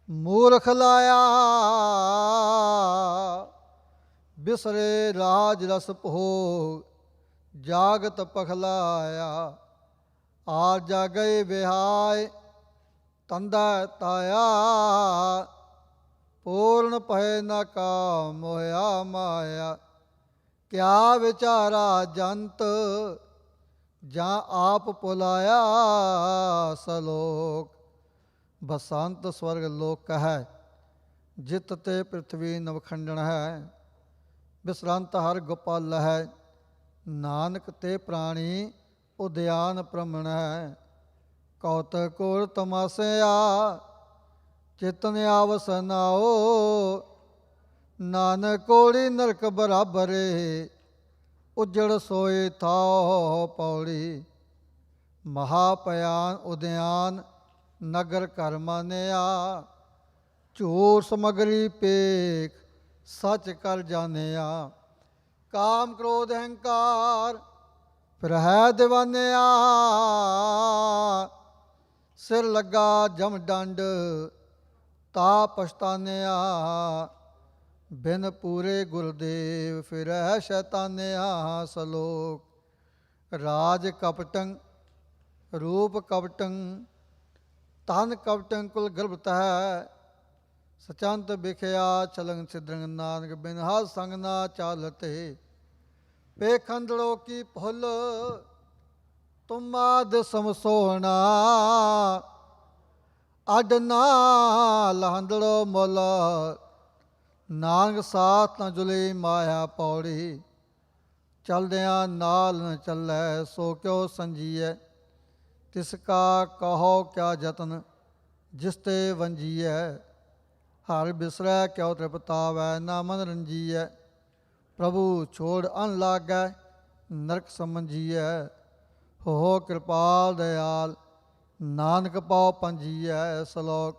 ਮੂਰਖ ਲਾਇਆ। ਬਿਸਰੇ ਰਾਜ ਰਸ ਭੋਗ, ਜਾਗਤ ਪਖਲਾਇਆ। ਆ ਜਾਗਏ ਵਿਹਾਇ, ਤੰਦਾ ਤਾਇਆ। ਪੂਰਨ ਭਏ ਨ ਕਾਮ, ਮੋਹਿਆ ਮਾਇਆ। ਕਿਆ ਵਿਚਾਰਾ ਜੰਤ, ਜਾਂ ਆਪ ਪੁਲਾਇਆ ਸਲੋਕ। ਬਸੰਤ ਸਵਰਗ ਲੋਕ ਕਹੈ, ਜਿਤ ਤੇ ਪ੍ਰਿਥਵੀ ਨਵਖੰਡਨ ਹੈ। ਬਿਸਰੰਤ ਹਰ ਗੋਪਾਲ ਹੈ, ਨਾਨਕ ਤੇ ਪ੍ਰਾਣੀ ਉਦਿਆਨ ਭ੍ਰਮਣ ਹੈ। ਕੌਤਕ ਕੋਰ ਤਮਾਸਿਆ, ਚਿਤਨ ਆਵਸ ਨਾਓ। ਨਾਨਕ ਕੋੜੀ ਨਰਕ ਬਰਾਬਰੇ, ਉਜੜ ਸੋਏ ਥਾਓ ਪੌੜੀ। ਮਹਾਪਿਆਨ ਉਦਿਆਨ, ਨਗਰ ਘਰ ਮਾਨਿਆ। ਝੂਠ ਸਮਗਰੀ ਪੇਖ, ਸੱਚ ਕਰ ਜਾਣਿਆ। ਕਾਮ ਕ੍ਰੋਧ ਅਹੰਕਾਰ, ਫਿਰ ਹੈ ਦੀਵਾਨਿਆ। ਸਿਰ ਲੱਗਾ ਜਮ ਡੰਡ, ਤਾ ਪਛਤਾਨਿਆ। ਬਿਨ ਪੂਰੇ ਗੁਰਦੇਵ, ਫਿਰੈ ਸ਼ੈਤਾਨਿਆ। ਸਲੋਕ। ਰਾਜ ਕਪਟੰ, ਰੂਪ ਕਪਟੰ, ਤਨ ਕਪਟੰ ਕੁਲ ਗਰਭਤ ਹੈ। ਸਚੰਤ ਬਿਖਿਆ ਛਲੰਗ ਛਿਦਰੰਗ, ਨਾਨਕ ਬਿਨ ਹੱਥ ਸੰਗ ਨਾ ਚਾਲਤੇ। ਪੇਖੰਦੜੋ ਕੀ ਭੁੱਲ, ਤੁਮ ਆਦ ਸਮਸੋਹਣਾ। ਅੱਡ ਨਾ ਲਹੰਦੜੋ ਮੁੱਲ, ਨਾਨਕ ਸਾਥ ਨ ਜੁਲੀ ਮਾਇਆ ਪੌੜੀ। ਚਲਦਿਆਂ ਨਾਲ ਨ ਚੱਲੈ, ਸੋ ਕਿਉ ਸੰਜੀਐ। ਤਿਸ ਕਾ ਕਹੋ ਕਿਆ ਜਤਨ, ਜਿਸ ਤੇ ਵੰਜੀਐ। ਹਰ ਬਿਸਰੈ ਕਿਉ ਤ੍ਰਿਪਤਾਵੈ, ਨਾ ਮਨ ਰੰਜੀਐ। ਪ੍ਰਭੂ ਛੋੜ ਅਨ ਲਾਗੈ, ਨਰਕ ਸਮਝੀਐ। ਹੋ ਕਿਰਪਾਲ ਦਇਆਲ, ਨਾਨਕ ਪਾਉ ਪੰਜੀਐ। ਸਲੋਕ।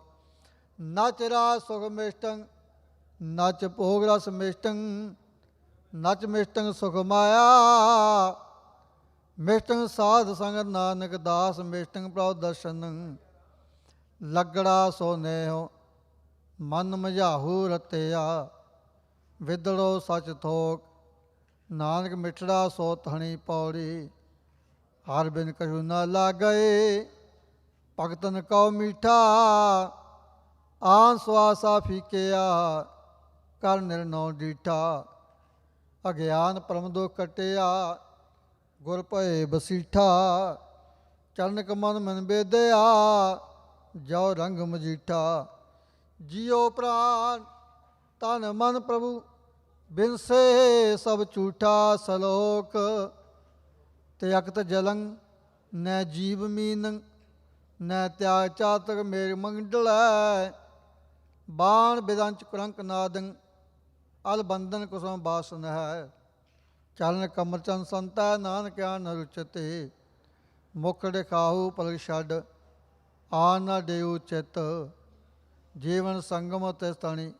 ਨਚ ਰਾਜ ਸੁਖ ਮਿਸ਼ਟੰ, ਨਚ ਭੋਗ ਰਸ ਮਿਸ਼ਟੰ। ਨਚ ਮਿਸ਼ਟੰ ਸੁਖ ਮਾਇਆ, ਮਿਸ਼ਟੰ ਸਾਧ ਸੰਗ। ਨਾਨਕ ਦਾਸ ਮਿਸ਼ਟੰ ਪ੍ਰਭ ਦਰਸ਼ਨ। ਲੱਗੜਾ ਸੋ ਨੇਹੁ, ਮਨ ਮਝਾਹੂ ਰਤਿਆ। ਵਿਦੜੋ ਸਚ ਥੋਕ, ਨਾਨਕ ਮਿਠੜਾ ਸੋ ਧਣੀ ਪੌੜੀ। ਹਰ ਬਿਨ ਕਛੂ ਨ ਲਾਗੈ, ਭਗਤਨ ਕਉ ਮੀਠਾ। ਆਨ ਸਵਾਸਾ ਫੀਕਿਆ, ਕਰ ਨਿਰਨਉ ਡੀਠਾ। ਅਗਿਆਨ ਪਰਮ ਦੁਖ ਕਟਿਆ, ਗੁਰ ਭਏ ਬਸੀਠਾ। ਚਰਨ ਮਨ ਮਨ ਬੇਦਿਆ, ਜੋ ਰੰਗ ਮਜੀਠਾ। ਜੀਉ ਪ੍ਰਾਨ ਤਨ ਮਨ ਪ੍ਰਭੂ, ਬਿਨਸੇ ਸਭ ਝੂਠਾ। ਸਲੋਕ। ਤਿਅਕਤ ਜਲੰ, ਨੈ ਜੀਵ ਮੀਨੰ। ਨੈ ਤਿਆਗ ਚਾਤਕ ਮੇਘ ਮੰਡਲੈ। ਬਾਣ ਬਿਦੰਚ ਕੁਰੰਕ ਨਾਦੰ, ਅਲ ਬੰਧਨ ਕੁਸਮ ਬਾਸਨ ਹੈ। ਚਰਨ ਕਮਲ ਚੰਦ ਸੰਤੈ, ਨਾਨਕਿਆ ਨ ਰੁਚਤੇ। ਮੁਖ ਦਿਖਾਹੂ ਪਲਕ ਛੱਡ, ਆ ਨ ਦੇਉ ਚਿਤ। ਜੀਵਨ ਸੰਗਮ ਤਿਸ ਤਣੀ,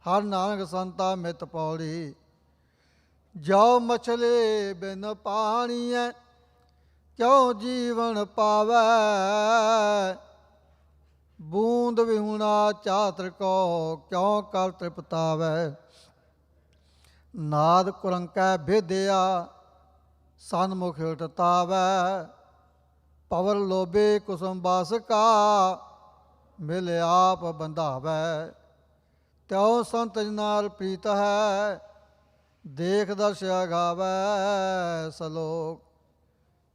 ਹਰ ਨਾਨਕ ਸੰਤਾ ਮਿਤ ਪੌੜੀ। ਜੋ ਮਛਲੀ ਬਿਨ ਪਾਣੀਐ, ਕਿਉ ਜੀਵਨ ਪਾਵੈ। ਬੂੰਦ ਵਿਹੂਣਾ ਚਾਤਰ ਕੋ, ਕਿਉ ਕਰ ਤ੍ਰਿਪਤਾਵੈ। ਨਾਦ ਕੁਰੰਕੈ ਭੇਦਿਆ, ਸਨਮੁਖ ਉਠਤਾਵੈ। ਪਵਰ ਲੋਭੇ ਕੁਸਮ ਬਾਸ ਕਾ, ਮਿਲ ਆਪ ਬੰਧਾਵੈ। ਤਿਉ ਸੰਤ ਜਨਾਰ ਪ੍ਰੀਤ ਹੈ, ਦੇਖ ਦਰਸ਼ ਅਗਾਵੈ। ਸਲੋਕ।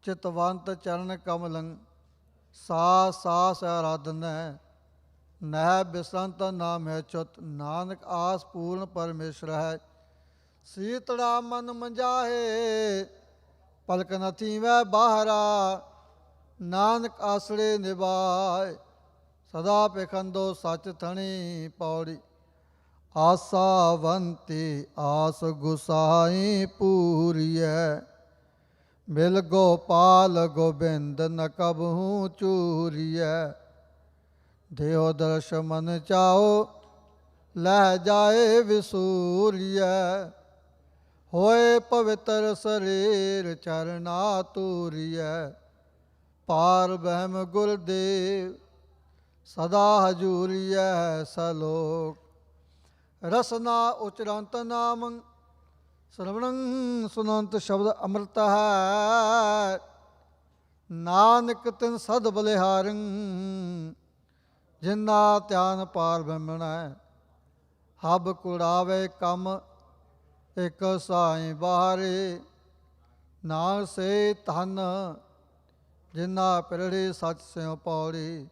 ਚਿਤਵੰਤ ਚਰਨ ਕਮਲੰ, ਸਾਸ ਸਾਸ ਆਰਾਧਨੈ। ਨਹਿ ਬਿਸਰੰਤ ਨਾਮਹਿ ਚੁਤ, ਨਾਨਕ ਆਸ ਪੂਰਨ ਪਰਮੇਸ਼ਰ ਹੈ। ਸੀਤੜਾ ਮਨ ਮੰਜਾਹੇ, ਪਲਕ ਨ ਥੀਵੈ ਬਾਹਰਾ। ਨਾਨਕ ਆਸਰੇ ਨਿਭਾਏ, ਸਦਾ ਪਖੰਦੋ ਸਚ ਥਣੀ ਪੌੜੀ। ਆਸਾਵੰਤੀ ਆਸ ਗੁਸਾਈ ਪੂਰੀਐ, ਮਿਲ ਗੋਪਾਲ ਗੋਬਿੰਦ ਨ ਕਬਹੂ ਚੂਰੀਐ। ਦੇਹੁ ਦਰਸ਼ ਮਨ ਚਾਓ, ਲਹਿ ਜਾਏ ਵਿਸੂਰੀਐ। ਹੋਏ ਪਵਿੱਤਰ ਸਰੀਰ, ਚਰਨਾ ਤੂਰੀਐ। ਪਾਰ ਬ੍ਰਹਮ ਗੁਰਦੇਵ, ਸਦਾ ਹਜੂਰੀਐ। ਸਲੋਕ। ਰਸਨਾ ਉਚਰੰਤ ਨਾਮੰ, ਸਰਵਣੰ ਸੁਨੰਤ ਸ਼ਬਦ ਅੰਮ੍ਰਿਤ ਹੈ। ਨਾਨਕ ਤਿਨ ਸਦ ਬਲਿਹਾਰੰ, ਜਿਨਾ ਧਿਆਨ ਪਾਰ ਬ੍ਰਹਮਣੈ। ਹਬ ਕੁੜਾਵੇ ਕੰਮ, ਇਕ ਸਾਈ ਬਾਰੇ। ਨਾਨਕ ਸੇ ਧਨ ਜਿਨਾ ਪਿਰੜੀ ਸੱਚ ਸਿਉ ਪੌੜੀ।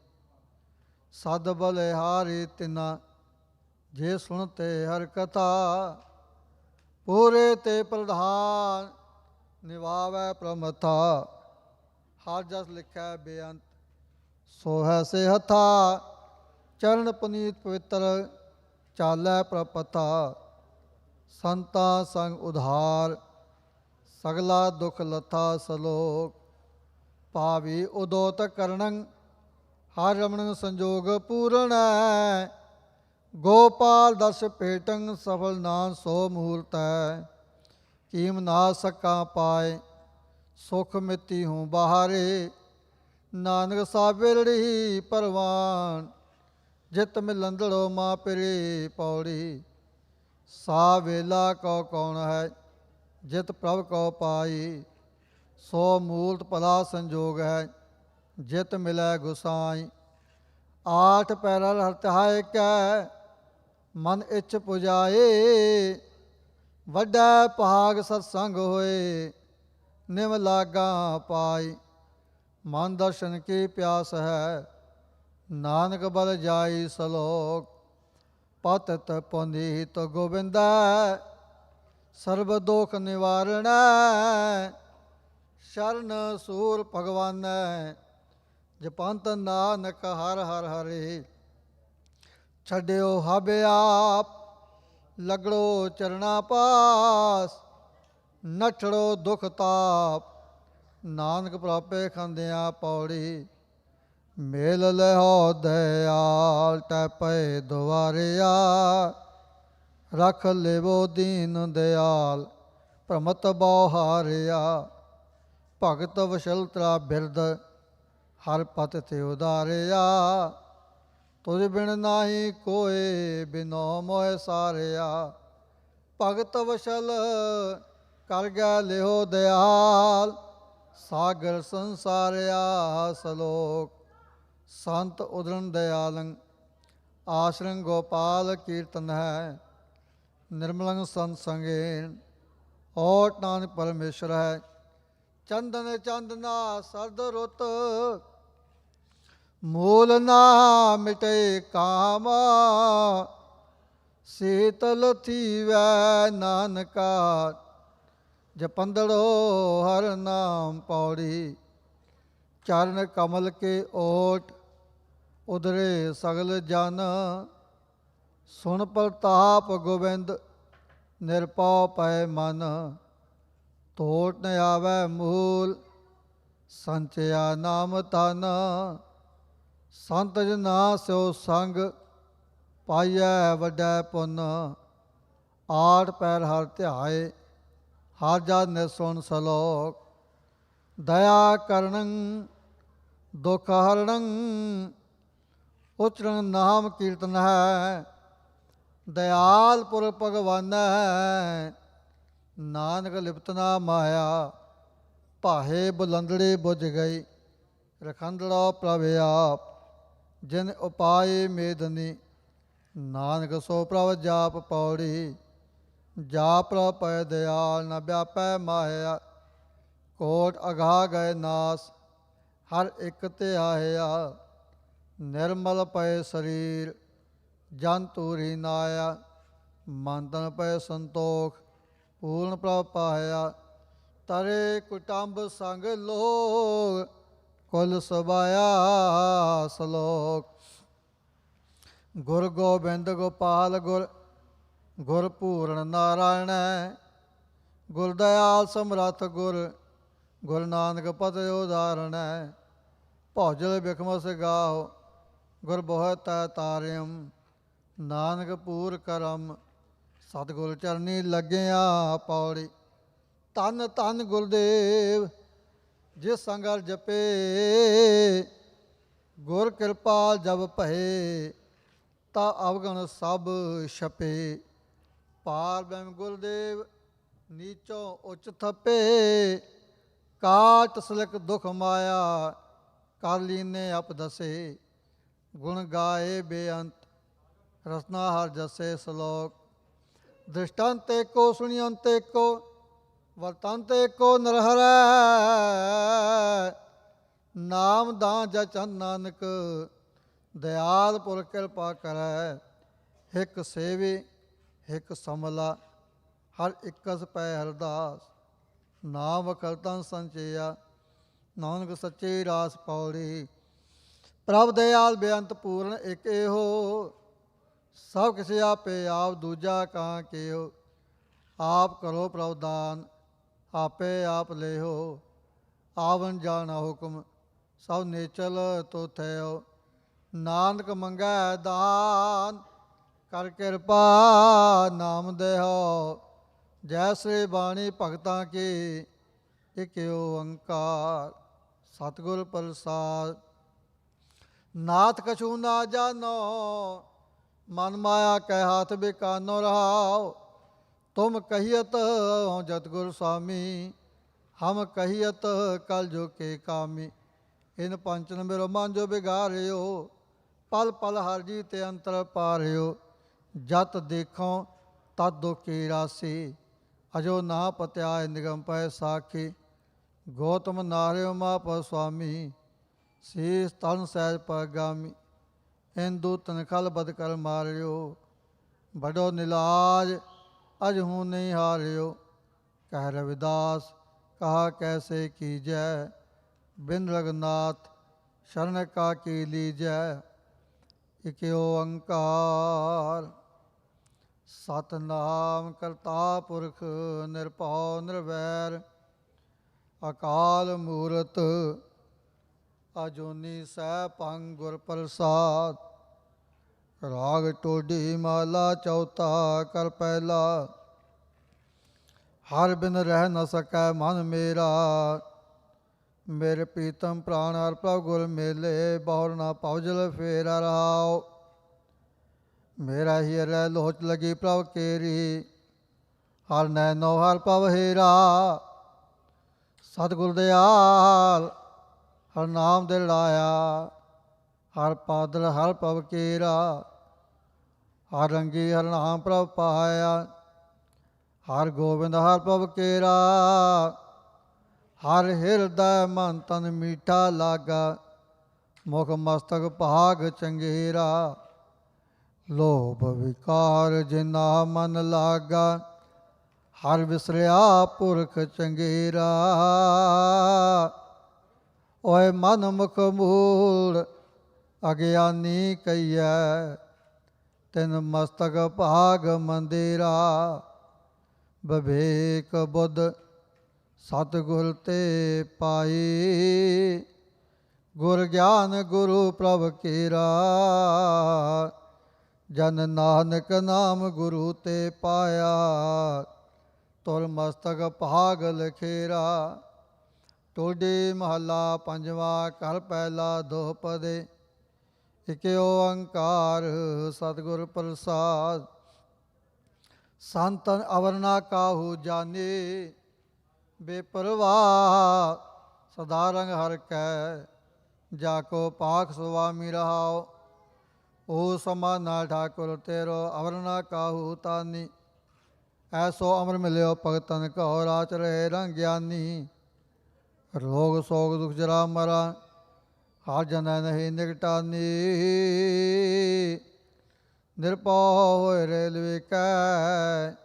ਸਦ ਬਲਿਹਾਰੀ ਤਿਨਾ ਜੇ ਸੁਣਤੇ ਹਰ ਕਥਾ। ਪੂਰੇ ਤੇ ਪ੍ਰਧਾਨ ਨਿਵਾਵੈ ਪ੍ਰਮਥਾ। ਹਰ ਜਸ ਲਿਖੈ ਬੇਅੰਤ ਸੋ ਹੈ ਸੇ ਹਥਾ। ਚਰਨ ਪੁਨੀਤ ਪਵਿੱਤਰ ਚਾਲੈ ਪ੍ਰਪਥਾ। ਸੰਤਾਂ ਸੰਗ ਉਧਾਰ ਸਗਲਾ ਦੁਖ ਲਥਾ। ਸਲੋਕ ਭਾਵੀ ਉਦੋਤ ਕਰਣੰ ਹਰ ਰਮਣ ਸੰਜੋਗ ਪੂਰਣੈ। ਗੋਪਾਲ ਦਸ ਭੇਟੰ ਸਫਲ ਨਾਮ ਸੋ ਮੂਰਤੈ। ਕੀਮ ਨਾ ਸਕਾ ਪਾਏ ਸੁਖ ਮਿਤੀ ਹੂੰ ਬਾਹਰੇ। ਨਾਨਕ ਸਾਬਿਰੜੀ ਪਰਵਾਨ ਜਿਤ ਮਿਲੰਦੜੋ ਮਾ ਪਿਰੇ ਪੌੜੀ। ਸਾ ਵੇਲਾ ਕੋ ਕੌਣ ਹੈ ਜਿਤ ਪ੍ਰਭ ਕੋ ਪਾਈ। ਸੋ ਮੂਲਤ ਭਲਾ ਸੰਜੋਗ ਹੈ ਜਿਤ ਮਿਲੈ ਗੁਸਾਈ। ਆਠ ਪੈਰਲ ਹਰ ਤਿਹਾਇ ਕੈ ਮਨ ਇੱਛ ਪੁਜਾਏ। ਵੱਡਾ ਭਾਗ ਸਤਸੰਗ ਹੋਏ ਨਿਮ ਲਾਗਾ ਪਾਈ। ਮਨ ਦਰਸ਼ਨ ਕੀ ਪਿਆਸ ਹੈ ਨਾਨਕ ਬਲ ਜਾਈ। ਸਲੋਕ ਪਤਿਤ ਪੁਨੀਤ ਗੋਬਿੰਦੈ ਸਰਬ ਦੋਖ ਨਿਵਾਰਣੈ। ਸ਼ਰਨ ਸੂਰ ਭਗਵਾਨੈ ਜਪੰਤ ਨਾਨਕ ਹਰ ਹਰ ਹਰੇ। ਛੱਡਿਓ ਹਬ ਆਪ ਲਗੜੋ ਚਰਣਾ ਪਾਸ। ਨਠੜੋ ਦੁਖ ਤਾਪ ਨਾਨਕ ਪ੍ਰਾਪੇ ਖੰਦਿਆ ਪੌੜੀ। ਮੇਲ ਲਿਓ ਦਇਆਲ ਟੈ ਪਏ ਦੁਆਰਿਆ। ਰਖ ਲਿਵੋ ਦੀਨ ਦਿਆਲ ਭ੍ਰਮਤ ਬਹੁ ਹਾਰਿਆ। ਭਗਤ ਵਸ਼ਲਤਰਾ ਬਿਰਦ ਹਰ ਪਤ ਤੇ ਉਦਾਰਿਆ। ਤੁਝ ਬਿਨ ਨਾਹੀ ਕੋਏ ਬਿਨੋ ਮੋਹਿ ਸਾਰਿਆ। ਭਗਤ ਵਸ਼ਲ ਕਰ ਗਿਆ ਲਿਓ ਦਿਆਲ ਸਾਗਰ ਸੰਸਾਰਿਆ। ਸਲੋਕ ਸੰਤ ਉਦਰਨ ਦਿਆਲੰ ਆਸ਼ਰੰ ਗੋਪਾਲ ਕੀਰਤਨ ਹੈ। ਨਿਰਮਲੰ ਸੰਤ ਸੰਗੇਨ ਓਟ ਨਾਨਕ ਪਰਮੇਸ਼ਰ ਹੈ। ਚੰਦਨ ਚੰਦਨਾ ਸਰਦ ਰੁੱਤ ਮੂਲ ਨਾ ਮਿਟੇ ਕਾਮ। ਸੀਤਲ ਥੀਵੈ ਨਾਨਕਾ ਜਪੰਦੜੋ ਹਰ ਨਾਮ ਪੌੜੀ। ਚਰਨ ਕਮਲ ਕੇ ਓਟ ਉਧਰੇ ਸਗਲ ਜਨ। ਸੁਣ ਪ੍ਰਤਾਪ ਗੋਬਿੰਦ ਨਿਰਪਉ ਪੈ ਮਨ। ਟੋਟ ਨ ਆਵੈ ਮੂਲ ਸੰਚਿਆ ਨਾਮ ਤਨ। ਸੰਤ ਜਨਾ ਸਿਓ ਸੰਗ ਪਾਈਐ ਵੱਡੈ ਪੁੰਨ। ਆਠ ਪੈਰ ਹਰ ਧਿਆਏ ਹਰ ਜਨ ਨਿਸੁਣ। ਸਲੋਕ ਦਇਆ ਕਰਣੰ ਦੁਖ ਹਰਣੰ ਉਚਰਨ ਨਾਮ ਕੀਰਤਨ ਹੈ। ਦਇਆਲ ਪੁਰ ਭਗਵਾਨੈ ਨਾਨਕ ਲਿਪਤ ਨਾ ਮਾਇਆ। ਭਾਹੇ ਬੁਲੰਦੜੇ ਬੁਝ ਗਈ ਰਖੰਦੜਾ ਪ੍ਰਭ ਆਪ। ਜਿਨ ਉਪਾਏ ਮੇਦਨੀ ਨਾਨਕ ਸੋ ਪ੍ਰਭ ਜਾਪ ਪੌੜੀ। ਜਾਪ ਪ੍ਰਭ ਪੈ ਦਿਆਲ ਨ ਵਿਆਪੈ ਮਾਇਆ। ਕੋਟ ਅਗਾਹ ਗਏ ਨਾਸ ਹਰ ਇੱਕ ਧਿਆਇਆ। ਨਿਰਮਲ ਪਏ ਸਰੀਰ ਜਨ ਤੂਰੀ ਨਾਇਆ। ਮਨ ਤਨ ਪਏ ਸੰਤੋਖ ਪੂਰਨ ਪ੍ਰਭ ਪਾਇਆ। ਤਰੇ ਕੁਟੰਬ ਸੰਗ ਲੋਗ ਕੁਲ ਸਬਾਇਆ। ਸਲੋਕ ਗੁਰ ਗੋਬਿੰਦ ਗੋਪਾਲ ਗੁਰ ਗੁਰ ਪੂਰਨ ਨਾਰਾਇਣੈ। ਗੁਰ ਦਇਆਲ ਸਮਰੱਥ ਗੁਰ ਗੁਰੂ ਨਾਨਕ ਪਤ ਉਦਾਹਰਣੈ। ਭੌਜਲ ਬਿਖਮਸ ਗਾਓ ਗੁਰ ਬਹੁ ਤੈ ਤਾਰਿਅਮ। ਨਾਨਕ ਪੂਰ ਕਰਮ ਸਤਿਗੁਰ ਚਰਨੀ ਲੱਗਿਆ ਪੌੜੀ। ਧੰਨ ਧੰਨ ਗੁਰਦੇਵ ਜਿਸ ਸੰਗਰ ਜਪੇ। ਗੁਰ ਕਿਰਪਾ ਜਬ ਭਏ ਤਾ ਅਵਗਣ ਸਭ ਛਪੇ। ਪਾਰ ਬ੍ਰਹਮ ਗੁਰਦੇਵ ਨੀਚੋਂ ਉੱਚ ਥੱਪੇ। ਕਾਟ ਸਲਕ ਦੁਖ ਮਾਇਆ ਕਰ ਲੀਨੇ ਅਪ ਦਸੇ। ਗੁਣ ਗਾਏ ਬੇਅੰਤ ਰਸਨਾ ਹਰ ਜਸੇ। ਸਲੋਕ ਦ੍ਰਿਸ਼ਟਾਂਤ ਏਕੋ ਸੁਣੀਅੰਤ ਏਕੋ ਵਰਤਨ ਤੇ ਕੋ ਨਰਹਰੈ ਨਾਮ ਦਾਂ ਜਚਨ ਨਾਨਕ ਦਇਆਲ ਪੁਰ ਕਿਰਪਾ ਕਰੈ ਹਿਕ ਸੇਵੇ ਹਿਕ ਸਮਲਾ ਹਰ ਇਕਸ ਪੈ ਹਰਦਾਸ ਨਾਮ ਵਖਲਤਨ ਸੰਚਿਆ ਨਾਨਕ ਸੱਚੇ ਰਾਸ ਪੌੜੀ ਪ੍ਰਭ ਦਇਆਲ ਬੇਅੰਤ ਪੂਰਨ ਇਕ ਇਹੋ ਸਭ ਕਿਸ ਆਪੇ ਆਪ ਦੂਜਾ ਕਾਂ ਕੇਓ ਆਪ ਕਰੋ ਪ੍ਰਭ ਦਾਨ ਆਪੇ ਆਪ ਲੇਹੋ ਆਵਨ ਜਾਣਾ ਹੁਕਮ ਸਭ ਨੇਚਲ ਤੋਥਿਓ ਨਾਨਕ ਮੰਗੈ ਦਾਨ ਕਰ ਕਿਰਪਾ ਨਾਮ ਦੇਹੋ ਜੈ ਸ੍ਰੀ ਬਾਣੀ ਭਗਤਾਂ ਕੀ ਇਕ ਓੰਕਾਰ ਸਤਿਗੁਰ ਪ੍ਰਸਾਦ ਨਾਥ ਕਛੂ ਨਾ ਜਾਨੋ ਮਨ ਮਾਇਆ ਕੈ ਹਾਥ ਬਿਕਾਨੋ ਰਹਾਓ ਤੁਮ ਕਹੀਅਤ ਹਉ ਜਤਗੁਰ ਸੁਆਮੀ ਹਮ ਕਹੀਅਤ ਕਲ ਜੋ ਕੇ ਕਾਮੀ ਇਨ ਪੰਚਨ ਮੇਰੋ ਮਨ ਜੋ ਬਿਗਾਰਿਓ ਪਲ ਪਲ ਹਰ ਜੀ ਤੇ ਅੰਤਰ ਪਾਰਿਓ ਜਤ ਦੇਖੋ ਤਦ ਦੁਖੀ ਰਾਸੀ ਅਜੋ ਨਾ ਪਤਿਆਇ ਨਿਗਮ ਪੈ ਸਾਖੀ ਗੌਤਮ ਨਾਰਿਓ ਮਾਪ ਸੁਆਮੀ ਸੀਸ ਤਨ ਸਹਿਜ ਪਗਾਮੀ ਇੰਦੂ ਤਨਖਲ ਬਦ ਕਰ ਮਾਰਿਓ ਬੜੋ ਨਿਲਾਜ ਅਜ ਹੂੰ ਨਹੀਂ ਹਾਰਿਓ ਕਹਿ ਰਵਿਦਾਸ ਕਹਾ ਕੈਸੇ ਕੀਜੈ ਬਿਨ ਰਗਨਾਥ ਸ਼ਰਨ ਕਾ ਕੀ ਲੀਜੈ ਇਕ ਓੰਕਾਰ ਸਤਨਾਮ ਕਰਤਾ ਪੁਰਖ ਨਿਰਭਉ ਨਿਰਵੈਰ ਅਕਾਲ ਮੂਰਤ ਅਜੂਨੀ ਸੈਭੰ ਗੁਰ ਪ੍ਰਸਾਦ ਰਾਗ ਟੋਡੀ ਮਾਲਾ ਚੌਥਾ ਕਰ ਪਹਿਲਾ ਹਰ ਬਿਨ ਰਹਿ ਨ ਸਕੈ ਮਨ ਮੇਰਾ ਮੇਰੇ ਪ੍ਰੀਤਮ ਪ੍ਰਾਣ ਹਰ ਪ੍ਰਭ ਗੁਰ ਮੇਲੇ ਬਹੁਰ ਨਾ ਭਵਜਲ ਫੇਰਾ ਰਹਾਓ ਮੇਰਾ ਹੀਰੇ ਲੋਚ ਲਗੀ ਪ੍ਰਭ ਕੇਰੀ ਹਰ ਨੈਨੋ ਹਰ ਪਵ ਹੀਰਾ ਸਤਿਗੁਰ ਦਿਆਲ ਹਰ ਨਾਮ ਦੇ ਲਾਇਆ ਹਰ ਪਾਦਲ ਹਰ ਪਵ ਕੇਰਾ ਹਰ ਰੰਗੀ ਹਰ ਨਾਮ ਪ੍ਰਭ ਪਾਇਆ ਹਰ ਗੋਬਿੰਦ ਹਰ ਪਵ ਕੇਰਾ ਹਰ ਹਿਰਦੈ ਮਨ ਤਨ ਮੀਠਾ ਲਾਗਾ ਮੁਖ ਮਸਤਕ ਭਾਗ ਚੰਗੇਰਾ ਲੋਭ ਵਿਕਾਰ ਜਿਨਾ ਮਨ ਲਾਗਾ ਹਰ ਵਿਸਰਿਆ ਪੁਰਖ ਚੰਗੇਰਾ ਓਏ ਮਨ ਮੁਖ ਮੂੜ ਅਗਿਆਨੀ ਕਈਐ ਤਿਨ ਮਸਤਕ ਭਾਗ ਮੰਦਿਰਾ ਵਿਵੇਕ ਬੁੱਧ ਸਤਿਗੁਰ ਤੇ ਪਾਈ ਗੁਰ ਗਿਆਨ ਗੁਰੂ ਪ੍ਰਭ ਕੇਰਾ ਜਨ ਨਾਨਕ ਨਾਮ ਗੁਰੂ ਤੇ ਪਾਇਆ ਤੁਰ ਮਸਤਕ ਭਾਗ ਲਖੇਰਾ ਟੋਡੀ ਮਹੱਲਾ ਪੰਜਵਾ ਘਰ ਪਹਿਲਾ ਦੋਪਦੇ ਇਕ ਓੰਕਾਰ ਸਤਿਗੁਰ ਪ੍ਰਸਾਦ ਸੰਤਨ ਅਵਰਨਾ ਕਾਹੂ ਜਾਣੇ ਬੇਪਰਵਾਹ ਸਦਾ ਰੰਗ ਹਰ ਕੈ ਜਾ ਕੋ ਪਾਖ ਸੁਆਮੀ ਰਹਾਓ ਓ ਸਮਾਨਾ ਠਾਕੁਰ ਤੇਰੋ ਅਵਰਨਾ ਕਾਹੂ ਤਾਨੀ ਐਸੋ ਅਮਰ ਮਿਲਿਓ ਭਗਤਨ ਕੋ ਰਾਚ ਰਹੇ ਰੰਗ ਗਿਆਨੀ ਰੋਗ ਸੋਗ ਦੁਖ ਜਰਾ ਮਰਾ ਹਰ ਜਨੈ ਨਹੀਂ ਨਿਕਟਾਨੀ ਨਿਰਭਉ ਹੋਏ ਰੇਲਵੇ ਕੈ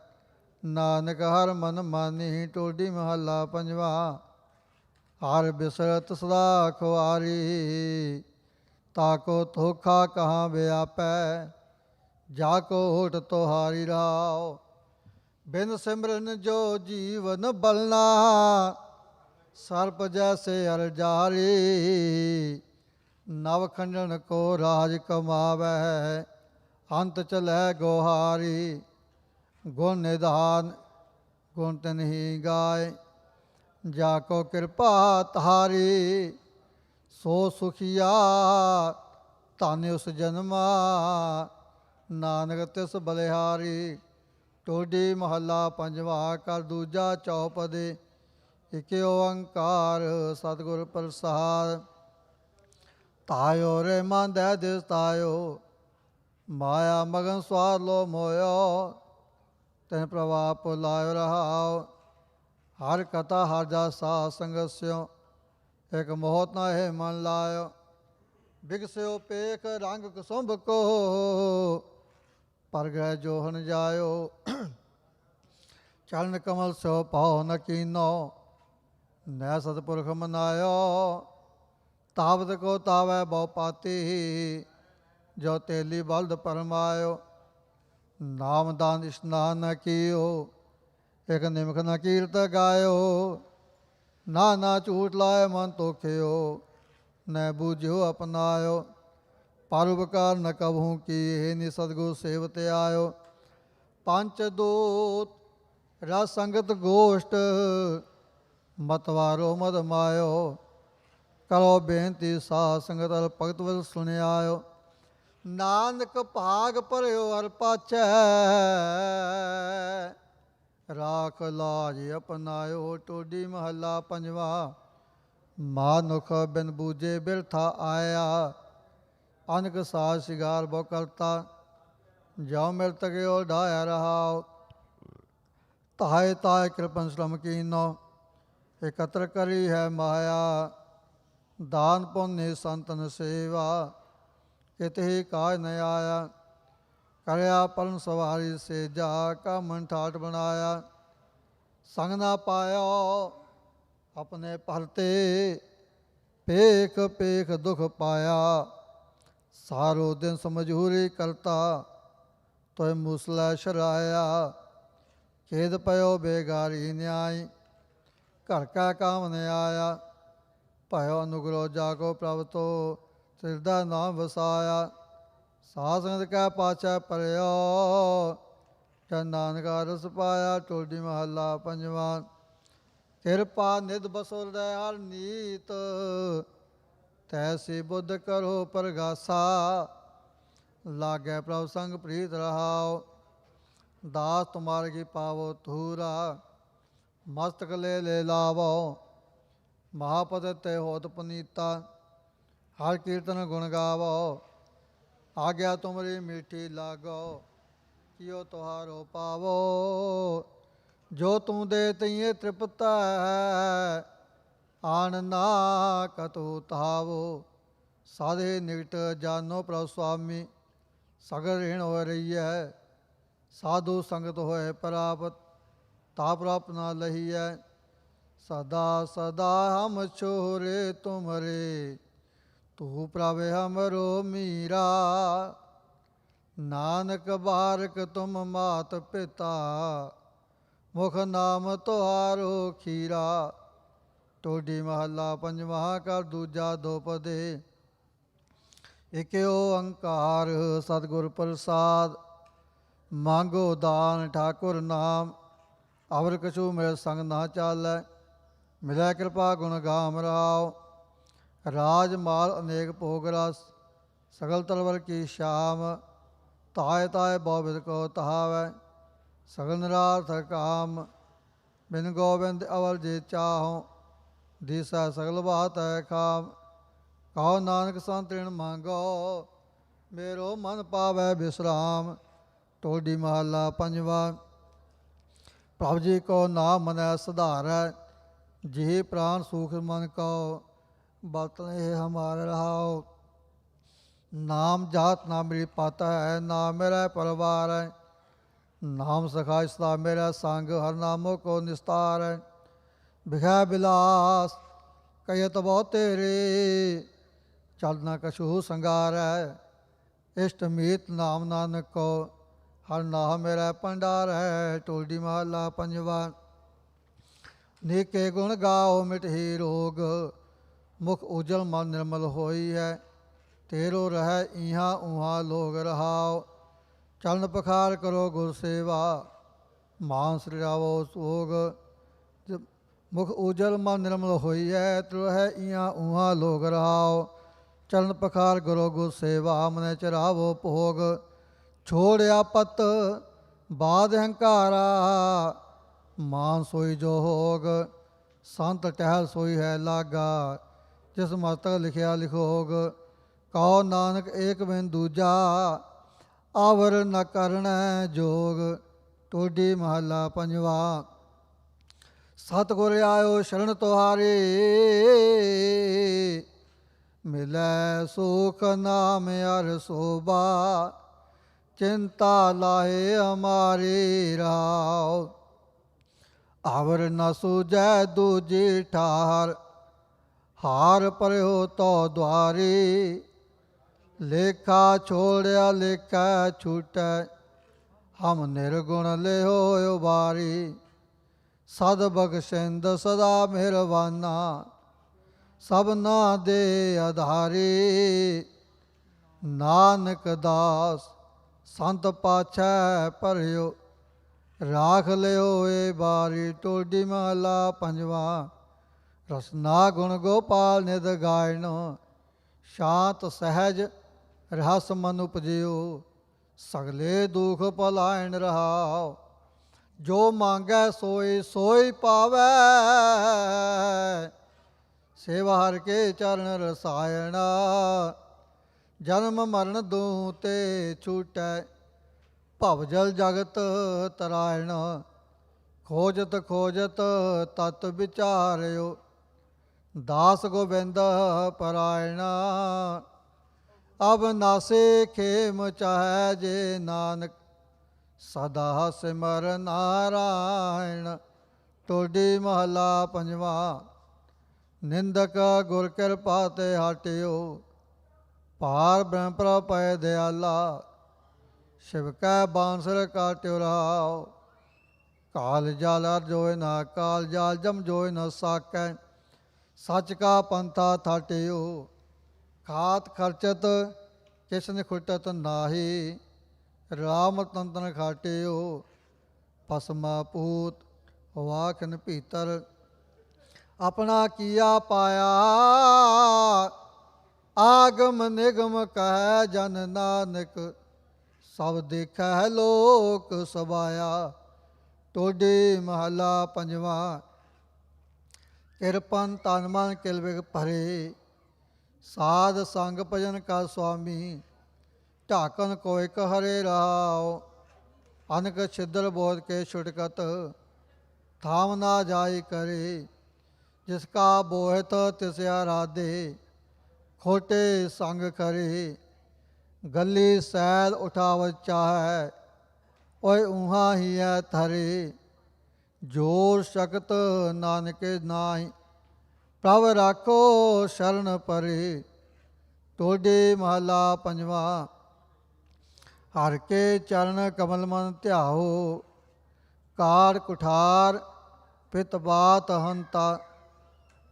ਨਾਨਕ ਹਰ ਮਨ ਮਾਨੀ ਟੋਡੀ ਮਹੱਲਾ ਪੰਜਵਾ ਹਰ ਬਿਸਰਤ ਸਦਾ ਖੁਆਰੀ ਤਾਕੋ ਧੋਖਾ ਕਹਾਂ ਵਿਆਪੈ ਜਾ ਕੋ ਹੋਠ ਤੁਹਾਰੀ ਰਾਓ ਬਿਨ ਸਿਮਰਨ ਜੋ ਜੀਵਨ ਬਲਨਾ ਸਰਪ ਜੈਸੇ ਅਰ ਜਾਰੀ ਨਵ ਖੰਡਨ ਕੋ ਰਾਜ ਕਮਾਵੈ ਅੰਤ ਚਲੈ ਗੋਹਾਰੀ ਗੁਣ ਨਿਧਾਨ ਗੁਣ ਤਨਹੀ ਗਾਏ ਜਾ ਕੋ ਕਿਰਪਾ ਤਾਰੀ ਸੋ ਸੁਖੀਆ ਧਨ ਉਸ ਜਨਮਾ ਨਾਨਕ ਤਿਸ ਬਲਿਹਾਰੀ ਟੋਡੀ ਮਹੱਲਾ ਪੰਜਵਾ ਕਰ ਦੂਜਾ ਚੌਪਦੇ ਇਕ ਓੰਕਾਰ ਸਤਿਗੁਰ ਪ੍ਰਸਾਦ ਤਾਇਓ ਰੇ ਮਨ ਦੇ ਦਿਸ ਤਾਇਓ ਮਾਇਆ ਮਗਨ ਸਵਾਰ ਲੋ ਮੋਇਓ ਤੈਨ ਪ੍ਰਭਾਪ ਲਾਇਓ ਰਹਾਓ ਹਰ ਕਥਾ ਹਰ ਜਾ ਸਾਧ ਸੰਗਤ ਸਿਓ, ਇਕ ਮੋਹਤ ਨਾ ਹੈ ਮਨ ਲਾਇਓ। ਬਿਗਸਿਓ ਪੇਖ ਰੰਗ ਕੁਸੁੰਭ ਕੋ, ਪਰਗਹਿ ਜੋਹਨ ਜਾਇਓ। ਚਰਨ ਕਮਲ ਸਿਓ ਪਾਉ ਨ ਕੀਨੋ, ਨੈ ਸਤਿਪੁਰਖ ਮਨਾਇਓ। ਤਾਵਤ ਕੋ ਤਾਵੈ ਬਹੁ ਪਾਤੀ, ਜੋ ਤੇਲੀ ਬਲਦ ਪਰਮਾਇਓ। ਨਾਮਦਾਨ ਇਸ਼ਨਾਨ ਨ ਕੀਓ, ਇਕ ਨਿਮਖ ਨ ਕੀਰਤ ਗਾਇਓ। ਨਾ ਝੂਠ ਲਾਏ ਮਨ ਤੋਖਿਓ, ਨੈ ਬੂਝਿਓ ਅਪਨਾਇਓ। ਪਰ ਉਪਕਾਰ ਨ ਕਬਹੂ ਕੀਏ, ਨੀ ਸਤਿਗੁਰ ਸੇਵਤ ਆਇਓ। ਪੰਚ ਦੂਤ ਰਸ ਸੰਗਤ ਗੋਸ਼ਟ, ਮਤਵਾਰੋ ਮਦ ਮਾਇਓ। ਕਰੋ ਬੇਨਤੀ ਸਾਧ ਸੰਗਤ ਅਲ ਭਗਤ ਵਲ ਸੁਣਿਆਇਓ। ਨਾਨਕ ਭਾਗ ਭਰਿਓ ਅਰ ਪਾਛੈ, ਰਾਖ ਲਾਜ ਅਪਨਾਇਓ। ਟੋਡੀ ਮਹੱਲਾ ਪੰਜਵਾ। ਮਾਨੁਖ ਬਿਨ ਬੂਝੇ ਬਿਰਥਾ ਆਇਆ, ਅਨਕ ਸਾਜ ਸ਼ਿਗਾਰ ਬਹੁ ਕਰਤਾ। ਜੋ ਮਿਰਤ ਗਿਓ ਢਾਇਆ ਰਹਾਓ, ਤਾਏ ਤਾਏ ਕਿਰਪਨ ਸ਼ਰਮ ਕੀਨੋ। ਇਕੱਤਰ ਕਰੀ ਹੈ ਮਾਇਆ, ਦਾਨ ਪੁੰਨ ਸੰਤਨ ਸੇਵਾ। ਕਿਤਹਿ ਕਾਜ ਨ ਆਇਆ, ਕਰਿਆ ਪਰਨ ਸਵਾਰੀ ਸੇਜਾ। ਕਾ ਮਨ ਠਾਠ ਬਣਾਇਆ, ਸੰਗ ਨਾ ਪਾਇਓ ਆਪਣੇ ਭਰਤੇ। ਪੇਖ ਪੇਖ ਦੁਖ ਪਾਇਆ, ਸਾਰੋ ਦਿਨ ਸਮਝੂਰੀ ਕਰਤਾ। ਤੋਇ ਮੂਸਲਾ ਸ਼ਰਾਇਆ, ਖੇਦ ਪਇਓ ਬੇਗਾਰੀ ਨਿਆਈ। ਘਰ ਕਾ ਕਾਮ ਨ ਆਇਆ, ਭਇਓ ਅਨੁਗ੍ਰਹ ਜਾਗੋ ਪ੍ਰਭ ਤੋ। ਤਿਰਦਾ ਨਾਮ ਵਸਾਇਆ, ਸਾਧ ਸੰਗਤ ਕੈ ਪਾਛੈ ਪਰਿਓ। ਜਨ ਨਾਨਕਾ ਰਸ ਪਾਇਆ। ਟੋਡੀ ਮਹੱਲਾ ਪੰਜਵਾ। ਕਿਰਪਾ ਨਿਧ ਬਸੋ ਹਿਰਦੈ ਹਰ ਨੀਤ, ਤੈਸੀ ਬੁੱਧ ਕਰੋ ਪਰਗਾਸਾ। ਲਾਗੈ ਪ੍ਰਭ ਸੰਗ ਪ੍ਰੀਤ ਰਹਾਓ, ਦਾਸ ਤੁਮਾਰ ਕੀ ਪਾਵੋ ਧੂਰਾ। ਮਸਤਕ ਲੈ ਲਾਵੋ, ਮਹਾਪਦ ਤੇ ਹੋਤ ਪੁਨੀਤਾ। ਹਰ ਕੀਰਤਨ ਗੁਣ ਗਾਵੋ, ਆਗਿਆ ਤੁਮਰੀ ਮੀਠੀ ਲਾਗੋ। ਕਿਉ ਤੁਹਾਰੋ ਪਾਵੋ, ਜੋ ਤੂੰ ਦੇ ਤਈਏ ਤ੍ਰਿਪਤੈ। ਆਣ ਨਾ ਕਤੂ ਤਾਵੋ, ਸਾਧੇ ਨਿਕਟ ਜਾਨੋ ਪ੍ਰਭ ਸੁਆਮੀ। ਸਗਲ ऋण ਹੋ ਰਹੀਐ, ਸਾਧੂ ਸੰਗਤ ਹੋਏ ਪ੍ਰਾਪਤ। ਤਾ ਪ੍ਰਾਪਤ ਨਾ ਲਹੀਐ, ਸਦਾ ਸਦਾ ਹਮ ਛੋਰੇ ਤੁਮਰੇ। ਤੂੰ ਪ੍ਰਭ ਹਮਰੋ ਮੀਰਾ। ਨਾਨਕ ਬਾਰਕ ਤੁਮ ਮਾਤ ਪਿਤਾ, ਮੁਖ ਨਾਮ ਤੁਹਾਰੋ ਖੀਰਾ। ਟੋਡੀ ਮਹੱਲਾ ਪੰਜਵਾ। ਕਰ ਦੂਜਾ ਦੋਪਦੇ। ਇਕ ਓੰਕਾਰ ਸਤਿਗੁਰ ਪ੍ਰਸਾਦ, ਮੰਗੋ ਦਾਨ ਠਾਕੁਰ ਨਾਮ। ਅਵਰ ਕਛੂ ਮੇਰੇ ਸੰਗ ਨਾ ਚਾਲੈ, ਮਿਲੈ ਕਿਰਪਾ ਗੁਣ ਗਾਮ ਰਹਾਓ। ਰਾਜ ਮਾਲ ਅਨੇਕ ਭੋਗ ਰਸ, ਸਗਲ ਤਲਵਰ ਕੀ ਸ਼ਾਮ। ਤਾਏ ਤਾਏ ਬਹੁ ਬਿਦ ਕੋ ਤਹਾਵੈ, ਸਗਲ ਨਿਰਾਰਥ ਕਾਮ। ਬਿਨ ਗੋਬਿੰਦ ਅਵਰ ਜੇ ਚਾਹੋ, ਦੀਸੈ ਸਗਲ ਬਾਤ ਹੈ ਖਾਮ। ਕਹੋ ਨਾਨਕ ਸੰਤ ऋण ਮੰਗੋ, ਮੇਰੋ ਮਨ ਪਾਵੈ ਬਿਸਰਾਮ। ਟੋਡੀ ਮਹੱਲਾ ਪੰਜਵਾ। ਪ੍ਰਭ ਜੀ ਕੋ ਨਾਮ ਮਨੈ ਸੁਧਾਰੈ, ਜਿਹੀ ਪ੍ਰਾਨ ਸੂਖ ਮਨ ਕਉ। ਬਰਤਨ ਇਹ ਹਮਾਰ ਰਹਾਓ, ਨਾਮ ਜਾਤ ਨਾ ਮੇਰੀ ਪਤ ਹੈ। ਨਾ ਮੇਰਾ ਪਰਿਵਾਰ ਹੈ, ਨਾਮ ਸਖਾ ਸਦਾ ਮੇਰਾ ਸੰਗ। ਹਰ ਨਾਮੋ ਕੋ ਨਿਸਤਾਰ ਹੈ, ਬਿਖੈ ਬਿਲਾਸ ਕਹਿਤ ਬਹੁ ਤੇਰੇ। ਚਲ ਨਾ ਕਛੂ ਸੰਗਾਰ ਹੈ, ਇਸ਼ਟ ਮੀਤ ਨਾਮ ਨਾਨਕ ਕੋ। ਹਰ ਨਾਮ ਮੇਰਾ ਭੰਡਾਰ ਹੈ। ਟੋਡੀ ਮਹੱਲਾ ਪੰਜਵਾ। ਨੇਕੇ ਗੁਣ ਗਾਓ ਮਿਟਹੀ ਰੋਗ, ਮੁਖ ਉਜਲ ਮਨ ਨਿਰਮਲ ਹੋਈ ਹੈ। ਤੇਰੋ ਰਹਿ ਇਹਾਂ ਉਹਾਂ ਲੋਗ ਰਹਾਓ, ਚਰਨ ਪਖਾਰ ਕਰੋ ਗੁਰ ਸੇਵਾ। ਮਾਨਸ ਰਾਵੋ ਸੋਗ, ਮੁਖ ਉਜਲ ਮਨ ਨਿਰਮਲ ਹੋਈ ਹੈ। ਤੇਰੋ ਰਹਿ ਇਹਾਂ ਉਹਾਂ ਲੋਗ ਰਹਾਓ, ਚਰਨ ਪਖਾਰ ਕਰੋ ਗੁਰ ਸੇਵਾ। ਮਨੈ ਚਰਾਵੋ ਭੋਗ, ਛੋੜਿਆ ਪਤ ਬਾਦ ਹੰਕਾਰਾ। ਮਾਨ ਸੋਈ ਜੋ ਹੋਗ, ਸੰਤ ਟਹਿਲ ਸੋਈ ਹੈ ਲਾਗਾ। ਜਿਸ ਮਸਤਕ ਲਿਖਿਆ ਲਿਖੋਗ, ਕਹੋ ਨਾਨਕ ਏਕ ਬਿਨ ਦੂਜਾ। ਆਵਰ ਨ ਕਰਨੈ ਜੋਗ। ਟੋਡੀ ਮਹੱਲਾ ਪੰਜਵਾ। ਸਤਿਗੁਰ ਆਇਓ ਸ਼ਰਨ ਤੁਹਾਰੇ, ਮਿਲੈ ਸੁਖ ਨਾਮ ਅਰ ਸੋਭਾ, ਚਿੰਤਾ ਲਾਹੇ ਹਮਾਰੀ ਰਾਉ। ਆਵਰ ਨ ਸੂਝੈ ਦੂਜੀ ਠਾਰ, ਹਾਰ ਪਰਿਓ ਤੋ ਦੁਆਰੀ। ਲੇਖਾ ਛੋੜਿਆ ਲੇਖਾ ਛੂਟੈ, ਹਮ ਨਿਰਗੁਣ ਲਿਓ ਉਬਾਰੀ। ਸਦ ਬਖਸ਼ਿੰਦ ਸਦਾ ਮਿਹਰਬਾਨਾ, ਸਭਨਾ ਦੇ ਆਧਾਰੀ। ਨਾਨਕ ਦਾਸ ਸੰਤ ਪਾਛੈ ਭਰਿਓ, ਰਾਖ ਲਿਓ ਏ ਬਾਰੀ। ਟੋਡੀ ਮਹਲਾ ਪੰਜਵਾ। ਰਸਨਾ ਗੁਣ ਗੋਪਾਲ ਨਿਦ ਗਾਇਨ, ਸ਼ਾਂਤ ਸਹਿਜ ਰਹਸ ਮਨ ਉਪਜਿਓ। ਸਗਲੇ ਦੁਖ ਭਲਾਇਣ ਰਹਾਉ, ਜੋ ਮੰਗੈ ਸੋਈ ਸੋਈ ਪਾਵੈ। ਸੇਵਾ ਹਰਿ ਕੇ ਚਰਨ ਰਸਾਇਣ, ਜਨਮ ਮਰਨ ਦੂਹ ਤੇ ਛੂਟੈ। ਭਵ ਜਲ ਜਗਤ ਤਰਾਇਣ, ਖੋਜਤ ਖੋਜਤ ਤਤ ਵਿਚਾਰਿਓ। ਦਾਸ ਗੋਬਿੰਦ ਪਰਾਇਣ, ਅਬ ਨਾਸੇ ਖੇਮ ਚਾਹੈ ਜੇ ਨਾਨਕ। ਸਦਾ ਸਿਮਰ ਨਾਰਾਇਣ। ਟੋਡੀ ਮਹਲਾ ਪੰਜਵਾ। ਨਿੰਦਕ ਗੁਰ ਕਿਰਪਾ ਤੇ ਹਟਿਓ, ਪਾਰ ਬ੍ਰਹਮ ਪ੍ਰਭ ਪੈ ਦਿਆਲਾ। ਸ਼ਿਵ ਕੈ ਬਾਂਸੁਰ ਕਾਟਿਓ ਰਹਾਉ, ਕਾਲ ਜਲ ਅਰ ਜੋਇ ਨਾ ਕਾਲ ਜਾਲ ਜਮ ਜੋਇ ਨ ਸਾਕੈ। ਸੱਚ ਕਾ ਪੰਥਾ ਥਾਟਿਓ, ਖਾਤ ਖਰਚਤ ਕਿਸਨ ਖੁਟਤ ਨਾਹੀ। ਰਾਮ ਤੰਤਨ ਖਾਟਿਓ, ਭਸਮਾ ਪੂਤ ਵਾਖਨ ਭੀਤਰ। ਆਪਣਾ ਕੀਆ ਪਾਇਆ, ਆਗਮ ਨਿਗਮ ਕਹਿ ਜਨ ਨਾਨਕ। ਸਭ ਦੇਖੈ ਲੋਕ ਸਬਾਇਆ। ਟੋਡੀ ਮਹਲਾ ਪੰਜਵਾ। ਕਿਰਪਨ ਤਨ ਮਨ ਕਿਲ ਬਿਗ ਭਰੇ, ਸਾਧ ਸੰਗ ਭਜਨ ਕਾ ਸੁਆਮੀ। ਢਾਕਨ ਕੋਇ ਹਰੇ ਰਾਉ, ਅਨਕ ਛਿਦਰ ਬੋਧ ਕੇ ਛੁਟਕਤ। ਥਾਮ ਨਾ ਜਾਈ ਕਰੇ, ਜਿਸ ਕਾ ਬੋਹਿਤ ਤਿਸ ਆਰਾਧੇ। ਖੋਟੇ ਸੰਗ ਕਰੇ, ਗੱਲੀ ਸੈਲ ਉਠਾਵਤ ਚਾਹੈ। ਓਏ ਊਹਾਂ ਹੀ ਹੈ ਥਰੇ, ਜੋਰ ਸ਼ਕਤ ਨਾਨਕ ਨਾਹੀ। ਪ੍ਰਭ ਰਾਖੋ ਸ਼ਰਨ ਪਰੇ। ਟੋਡੀ ਮਹਲਾ ਪੰਜਵਾ। ਹਰਿ ਕੇ ਚਰਨ ਕਮਲ ਮਨ ਧਿਆਓ, ਕਾਰ ਕੁਠਾਰ ਪਿਤ ਬਾਤ ਹੰਤਾ।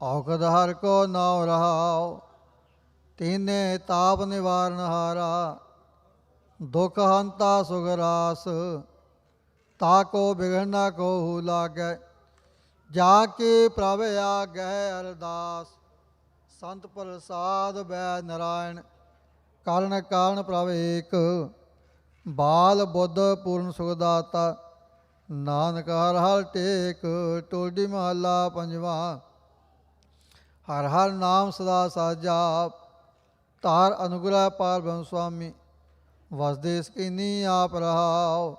ਔਖਦ ਹਰਿ ਕੋ ਨਾਉ ਰਹਾਉ, ਤੀਨੇ ਤਾਪ ਨਿਵਾਰਨ ਹਾਰਾ। ਦੁਖ ਹੰਤਾ ਸੁਖ ਰਾਸ, ਤਾ ਕੋ ਬਿਗੜ ਨ ਕੋਹੂ ਲਾਗੈ। ਜਾ ਕੀ ਪ੍ਰਭ ਆਗੈ ਅਰਦਾਸ, ਸੰਤ ਪ੍ਰਸਾਦ ਬੈ ਨਰਾਇਣ। ਕਾਰਨ ਕਾਰਨ ਪ੍ਰਭ ਏਕ, ਬਾਲ ਬੁੱਧ ਪੂਰਨ ਸੁਖ ਦਾਤਾ। ਨਾਨਕ ਹਰਿ ਹਰਿ ਟੇਕ। ਟੋਡੀ ਮਹਲਾ ਪੰਜਵਾ। ਹਰਿ ਹਰਿ ਨਾਮ ਸਦਾ ਸਾਜਾ, ਧਾਰ ਅਨੁਗ੍ਰਹ ਪਾਰ ਬ੍ਰਹਮ ਸੁਆਮੀ। ਵਸਦੇ ਸਕੀਨੀ ਆਪ ਰਹਾਉ,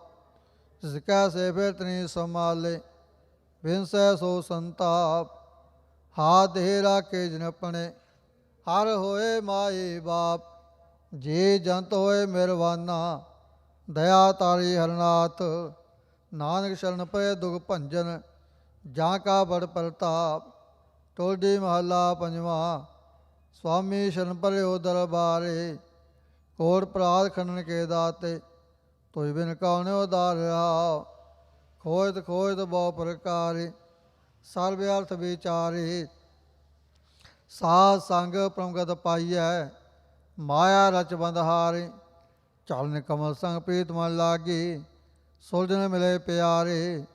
ਜਿਸ ਕੈ ਸੇਵਿ ਤ੍ਰਿ ਸੰਭਾਲੇ। ਵਿਨਸੈ ਸੋ ਸੰਤਾਪ, ਹਾਥ ਦੇ ਰਾਖੇ ਜਿਨ ਆਪਣੇ। ਹਰ ਹੋਏ ਮਾਈ ਬਾਪ, ਜੀ ਜੰਤ ਹੋਏ ਮਿਹਰਬਾਨਾ। ਦਇਆ ਤਾਰੀ ਹਰਨਾਥ, ਨਾਨਕ ਸ਼ਰਨ ਪਏ ਦੁਖ ਭੰਜਨ। ਜਾਂ ਕਾ ਬੜ ਪ੍ਰਤਾਪ। ਟੋਡੀ ਮਹਲਾ ਪੰਜਵਾ। ਸੁਆਮੀ ਸ਼ਰਨ ਪਰਿਓ ਦਰਬਾਰੇ, ਕੋਟ ਪ੍ਰਾਦ ਖੰਡਨ ਕੇ ਦਾਤੇ। ਤੁਝ ਬਿਨ ਕੌਣ ਉਦਾਰ ਰਹਾਉ, ਖੋਜਤ ਖੋਜਤ ਬਹੁ ਪ੍ਰਕਾਰੇ। ਸਰਬ ਅਰਥ ਵਿਚਾਰੇ, ਸਾਧ ਸੰਗ ਪ੍ਰਮਗਤ ਪਾਈਐ। ਮਾਇਆ ਰਚ ਬੰਧ ਹਾਰੇ, ਚਰਨ ਕਮਲ ਸੰਗ ਪ੍ਰੀਤ ਮਨ ਲਾਗੀ। ਸੁਲਝਣ ਮਿਲੇ ਪਿਆਰੇ,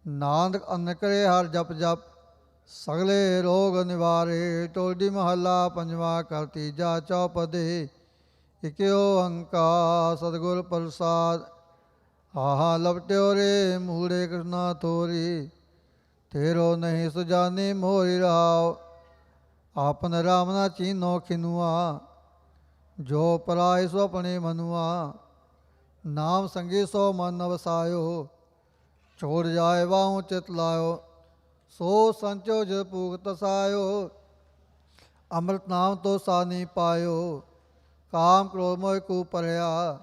ਨਾਨਕ ਅੰਨ ਕਰੇ ਹਰ ਜਪ ਜਪ। ਸਗਲੇ ਰੋਗ ਨਿਵਾਰੇ। ਟੋਡੀ ਮਹਲਾ ਪੰਜਵਾ। ਕਰ ਤੀਜਾ ਚੌਪਦੇ। ਇਕ ਓੰਕਾਰ ਸਤਿਗੁਰ ਪ੍ਰਸਾਦ। ਆਹਾ ਲਪਟਿਓ ਰੇ ਮੂੜੇ ਕ੍ਰਿਸ਼ਨਾ ਤੋਰੀ। ਤੇਰੋ ਨਹੀਂ ਸੁਜਾਨੀ ਮੋਰੀ ਰਹਾਉ, ਆਪਨ ਰਾਮ ਨਾ ਚੀਨੋ ਖਿਨੁਆ। ਜੋ ਪਰਾਇ ਸੋ ਆਪਣੇ ਮਨੁਆ, ਨਾਮ ਸੰਗੀ ਸੋ ਮਨ ਵਸਾਇਓ। ਛੋੜ ਜਾਏ ਵਾਹੂ ਚਿਤ ਲਾਇਓ, ਸੋ ਸੰਚੋ ਜਿ ਭੂਖ ਤਸਾਇਓ, ਅੰਮ੍ਰਿਤ ਨਾਮ ਤੋ ਸਾਨੀ ਪਾਇਓ। ਕਾਮ ਕ੍ਰੋਧ ਮੋਹ ਕੂ ਪਰਿਆ,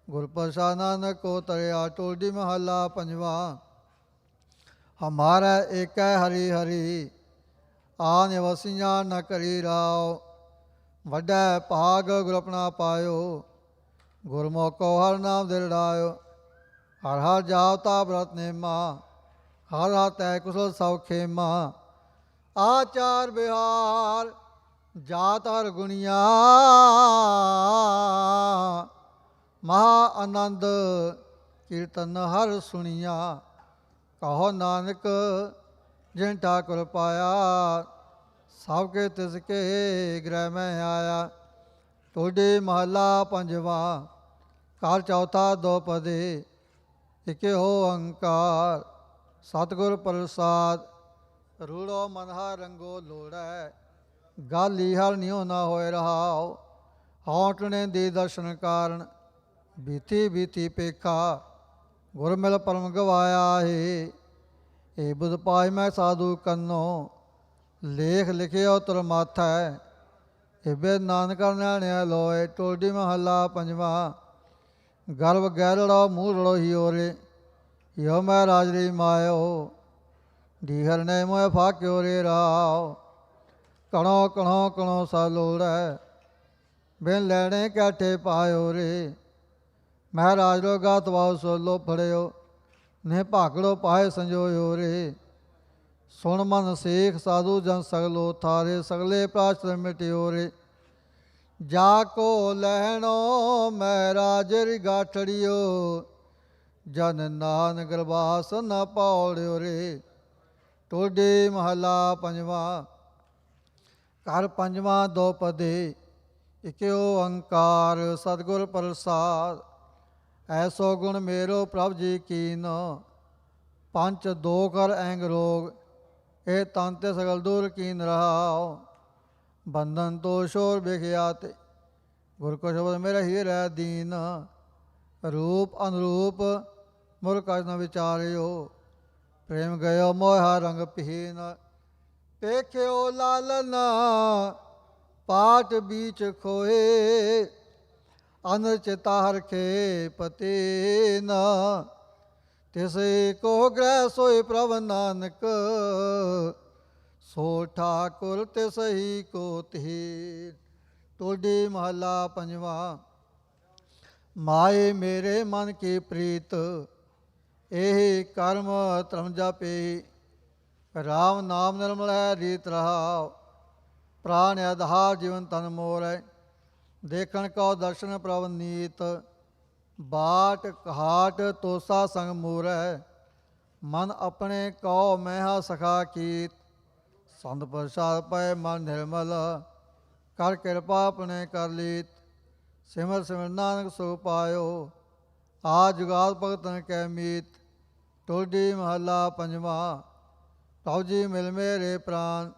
ਗੁਰ ਪ੍ਰਸਾਦ ਨਾਨਕ ਕੋ ਤਰਿਆ। ਟੋਡੀ ਮਹੱਲਾ ਪੰਜਵਾ। ਹਮਾਰਾ ਏਕੈ ਹਰੀ ਹਰੀ, ਆਨ ਵਸੀਆਂ ਨ ਕਰੀ ਰਾਉ। ਵੱਡਾ ਭਾਗ ਗੁਰ ਆਪਣਾ ਪਾਇਓ, ਗੁਰਮੁਖ ਕੋ ਹਰ ਨਾਮ ਦਿਲੜਾਇਓ। ਹਰ ਹਰ ਜਾਵਤਾ ਬ੍ਰਤ ਨੇਮਾ, ਹਰ ਹਰ ਤੈ ਕੁਸਲ ਸਭ ਖੇਮਾ। ਆਚਾਰ ਵਿਹਾਰ ਜਾਤ ਹਰ ਗੁਣੀਆ, ਮਹਾ ਆਨੰਦ ਕੀਰਤਨ ਹਰ ਸੁਣੀਆ। ਕਹੋ ਨਾਨਕ ਜਿਨ ਠਾਕੁਰ ਪਾਇਆ, ਸਭ ਕੇ ਤਿਸ ਕੇ ਗ੍ਰਹਿ ਮੈਂ ਆਇਆ। ਟੋਡੀ ਮਹੱਲਾ ਪੰਜਵਾ। ਘਰ ਚੌਥਾ ਦੋਪਦੀ, ਇਕ ਓੰਕਾਰ ਸਤਿਗੁਰ ਪ੍ਰਸਾਦ। ਰੂੜੋ ਮਨ ਹਰ ਰੰਗੋ ਲੋੜੈ, ਗਾਲੀ ਹਰ ਨਿਉ ਨਾ ਹੋਏ ਰਹਾਉ। ਹੌਟਣੇ ਦੀ ਦਰਸ਼ਨ ਕਾਰਨ, ਬੀਤੀ ਬੀਤੀ ਪੇਖਾ। ਗੁਰ ਮਿਲ ਪਰਮ ਗਵਾਇਆ ਹੈ, ਇਹ ਬੁਧ ਪਾਇ ਮੈਂ ਸਾਧੂ ਕੰਨੋ। ਲੇਖ ਲਿਖਿਓ ਤੁਰ ਮਾਥੈ, ਇਬੇ ਨਾਨਕ ਨਿਆਣਿਆ ਲੋਏ। ਟੋਡੀ ਮਹੱਲਾ ਪੰਜਵਾ। ਗਰਭ ਗੈਰੜੋ ਮੂੰਹ ਰੜੋ ਹਿਓਰੇ, ਹਿਓ ਮੈਂ ਰਾਜਰੀ ਮਾਇਓ। ਡੀਹਰ ਨੇ ਮੋਹ ਫਾਕਿਓ ਰੇ ਰਾਉ, ਕਣੋ ਕਣੋ ਕਣੋ ਸਾ ਲੋੜੈ। ਬਿਨ ਲੈਣੇ ਕੈਠੇ ਪਾਇਓ ਰੇ, ਮਹਾਰਾਜ ਰੋ ਗਾਤ ਵਾਉ ਸੋ ਲੋ ਫੜਿਓ। ਨੇ ਭਾਗੜੋ ਪਾਏ ਸੰਜੋਇਓ ਰੇ। ਸੁਣ ਮਨ ਸੇਖ ਸਾਧੂ ਜਨ ਸਗਲੋ ਥਾਰੇ, ਸਗਲੇ ਪ੍ਰਾਸ਼ਤ ਮਿਟਿਓ ਰੇ। ਜਾ ਕੋ ਲੈਣੋ ਮਹਾਰਾਜ ਰੀ ਗਾਠੜਿਓ, ਜਨ ਨਾਨਕ ਗਰਬਾਸ ਨ ਪਾਉੜਿਓ ਰੇ। ਟੋਡੀ ਮਹੱਲਾ ਪੰਜਵਾ। ਘਰ ਪੰਜਵਾ ਦੋਪਦੀ, ਇਕ ਓੰਕਾਰ ਸਤਿਗੁਰ ਪ੍ਰਸਾਦ। ਐਸੋ ਗੁਣ ਮੇਰੋ ਪ੍ਰਭ ਜੀ ਕੀਨ, ਪੰਚ ਦੋ ਕਰ ਐਂਗ ਰੋਗ। ਇਹ ਤਨ ਤੇ ਸਗਲ ਦੂਰ ਕੀਨ ਰਹਾਉ, ਬੰਧਨ ਤੋ ਸ਼ੋਰ ਬਿਖਿਆਤੇ। ਗੁਰ ਕੋ ਸ਼ਬਦ ਮੇਰਾ ਹੀਰੈ ਦੀਨ, ਰੂਪ ਅਨਰੂਪ ਮੁਰ ਕਛ ਨ ਵਿਚਾਰਿਓ। ਪ੍ਰੇਮ ਗਇਓ ਮੋਹਾ ਰੰਗ ਪੀਨ, ਪੇਖਿਓ ਲਾਲਨ ਪਾਟ ਬੀਚ ਖੋਏ। ਅਨਰ ਚਿਤਾ ਹਰਖੇ ਪਤੇਨ, ਤਿਸ ਕੋ ਗ੍ਰਹਿ ਸੋਇ ਪ੍ਰਭ ਨਾਨਕ। ਸੋ ਠਾਕੁਰ ਤਿਸ ਹੀ ਕੋ ਤੀਰ। ਟੋਡੀ ਮਹੱਲਾ ਪੰਜਵਾ। ਮਾਏ ਮੇਰੇ ਮਨ ਕੀ ਪ੍ਰੀਤ, ਇਹ ਕਰਮ ਧਰਮ ਜਾਪੇ। ਰਾਮ ਨਾਮ ਨਿਰਮਲ ਹੈ ਰੀਤ ਰਹਾਉ, ਪ੍ਰਾਨ ਆਧਾਰ ਜੀਵਨ ਤਨ ਮੋਰੈ। ਦੇਖਣ ਕਉ ਦਰਸ਼ਨ ਪ੍ਰਭ ਨੀਤ, ਬਾਟ ਘਾਟ ਤੋਸਾ ਸੰਗ ਮੂਰੈ। ਮਨ ਆਪਣੇ ਕਉ ਮੈਹਾ ਸਖਾ ਕੀਤ, ਸੰਤ ਪ੍ਰਸਾਦ ਪਏ ਮਨ ਨਿਰਮਲ। ਕਰ ਕਿਰਪਾ ਆਪਣੇ ਕਰ ਲੀਤ, ਸਿਮਰ ਸਿਮਰ ਨਾਨਕ ਸੁਖ ਪਾਇਓ। ਆ ਜੁਗਾਦ ਭਗਤਨ ਕੈ ਮੀਤ। ਟੋਡੀ ਮਹੱਲਾ ਪੰਜਵਾ। ਪ੍ਰਭੁ ਜੀ ਮਿਲ ਮੇਰੇ ਪ੍ਰਾਨ,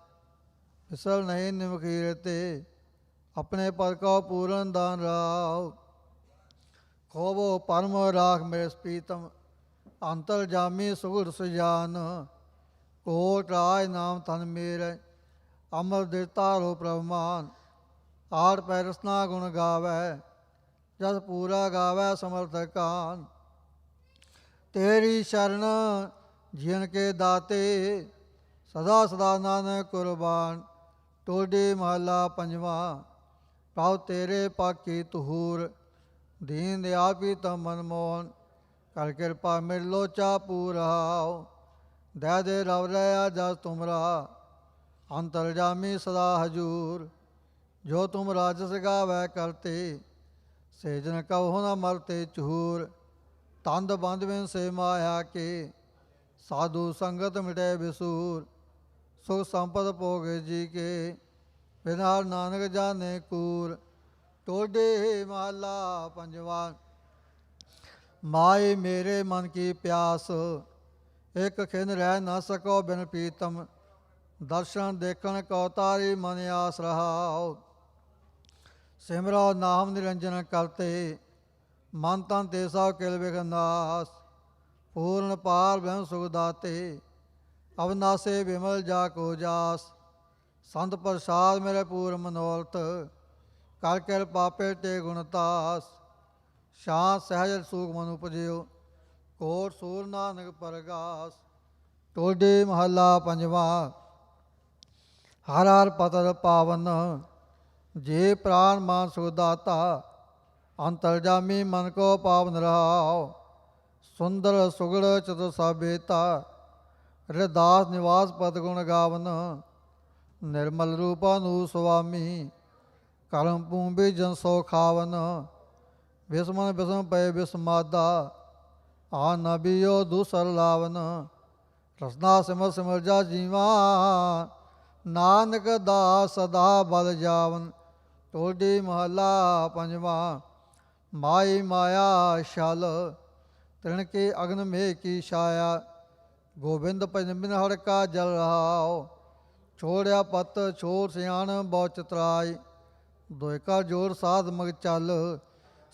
ਫਿਸਲ ਨਹੀਂ ਨਿਮਖੀਰ ਤੇ। ਆਪਣੇ ਪਦ ਕਉ ਪੂਰਨ ਦਾਨ ਰਾਉ, ਖੋਵੋ ਪਰਮ ਰਾਖ ਮੇਰੇ ਪ੍ਰੀਤਮ। ਅੰਤਰ ਜਾਮੀ ਸੁਗੜ ਸੁਜਾਨ, ਕੋਟ ਰਾਜ ਨਾਮ ਤਨ ਮੇਰੇ। ਅਮਰ ਦਿੱਤਾ ਰੋ ਪ੍ਰਭ ਮਾਨ, ਆੜ ਪੈ ਰਸਨਾ ਗੁਣ ਗਾਵੈ। ਜਸ ਪੂਰਾ ਗਾਵੈ ਸਮਰਥ ਕਾਨ, ਤੇਰੀ ਸ਼ਰਨ ਜੀਵਨ ਕੇ ਦਾਤੇ। ਸਦਾ ਸਦਾ ਨਾਨਕ ਕੁਰਬਾਨ। ਟੋਡੀ ਮਹੱਲਾ ਪੰਜਵਾ। ਪ੍ਰਭ ਤੇਰੇ ਪਾਕੀ ਤਹੂਰ, ਦੀਨ ਦਿਆਲ ਪੀਤਮ ਮਨ ਮੋਹਨ। ਕਰ ਕਿਰਪਾ ਮਿਲ ਲੋਚਾ ਪੂਰਾਉ, ਦਇਆ ਦੇ ਰਵ ਰਹਾ ਜਸ ਤੁਮਰਾ। ਅੰਤਰ ਜਾਮੀ ਸਦਾ ਹਜੂਰ, ਜੋ ਤੁਮ ਰਾਜਸ ਗਾਵੈ ਕਰਤੇ। ਸੇ ਜਨ ਕਹੋ ਨ ਮਰਤੇ ਚੂਰ, ਤੰਦ ਬੰਦ ਬਿਨ ਸੇ ਮਾਇਆ ਕੇ। ਸਾਧੂ ਸੰਗਤ ਮਿਟੇ ਬਿਸੂਰ, ਸੁਖ ਸੰਪਦ ਭੋਗੇ ਜੀ ਕੇ। ਬਿਨ ਹਰ ਨਾਨਕ ਜਾਣੇ ਕੂਰ। ਟੋਡੇ ਮਹੱਲਾ ਪੰਜਵਾ। ਮਾਏ ਮੇਰੇ ਮਨ ਕੀ ਪਿਆਸ, ਇਕ ਖਿਨ ਰਹਿ ਨ ਸਕੋ ਬਿਨ ਪ੍ਰੀਤਮ। ਦਰਸ਼ਨ ਦੇਖਣ ਕਉ ਤਾਰੀ ਮਨ ਆਸ ਰਹਾਉ। ਸਿਮਰੋ ਨਾਮ ਨਿਰੰਜਨ ਕਰਤੇ, ਮਨ ਤਨ ਤੇ ਸਭ ਕਿਲ ਬਿਖ ਨਾਸ। ਪੂਰਨ ਪਾਰ ਬ੍ਰਹਮ ਸੁਖ ਦਾਤੇ, ਅਵਨਾਸੇ ਬਿਮਲ ਜਾ ਕੋ ਜਾਸ। ਸੰਤ ਪ੍ਰਸਾਦ ਮੇਰੇ ਪੂਰ ਮਨੋਰਥ, ਕਰ ਕਿਰਪਾ ਤੇ ਗੁਣਤਾਸ। ਸ਼ਾਂਤ ਸਹਿਜ ਸੂਖ ਮਨ ਉਪਜਿਓ, ਕੋਟ ਸੂਰ ਨਾਨਕ ਪਰਗਾਸ। ਟੋਡੀ ਮਹੱਲਾ ਪੰਜਵਾਂ। ਹਰ ਹਰ ਪਤਰ ਪਾਵਨ, ਜੇ ਪ੍ਰਾਨ ਮਾਨ ਸੁਖ ਦਾਤਾ। ਅੰਤਰਜਾਮੀ ਮਨ ਕੋ ਪਾਵਨ ਰਹਾਉ, ਸੁੰਦਰ ਸੁਗੜ ਚਤੁਰ ਸਾਬੇਤਾ। ਰਦਾਸ ਨਿਵਾਸ ਪਦ ਗੁਣ ਗਾਵਨ, ਨਿਰਮਲ ਰੂਪਾ ਨੂੰ ਸੁਆਮੀ। ਕਰਮ ਭੂਮੀ ਜਨ ਸੋ ਖਾਵਨ, ਬਿਸਮਨ ਬਿਸਮ ਪਏ ਬਿਸਮਾਦਾ। ਆ ਨਬੀਓ ਦੂਸਰ ਲਾਵਨ, ਰਸਨਾ ਸਿਮਰ ਸਿਮਰ ਜਾ ਜੀਵਾ। ਨਾਨਕ ਦਾ ਸਦਾ ਬਲ ਜਾਵਨ। ਟੋਡੀ ਮਹੱਲਾ ਪੰਜਵਾਂ। ਮਾਈ ਮਾਇਆ ਛਲ, ਤ੍ਰਿਣ ਕੇ ਅਗਨ ਮੇਹ ਕੀ ਛਾਇਆ। ਗੋਬਿੰਦ ਭਜਨ ਬਿਨ ਹੜ ਕਾ ਜਲ ਰਹਾਉ, ਛੋੜਿਆ ਪਤ ਛੋੜ ਸਿਆਣ ਬਹੁ ਚਤਰਾਈ। ਦੋਇ ਕਾ ਜੋੜ ਸਾਧ ਮਗ ਚੱਲ,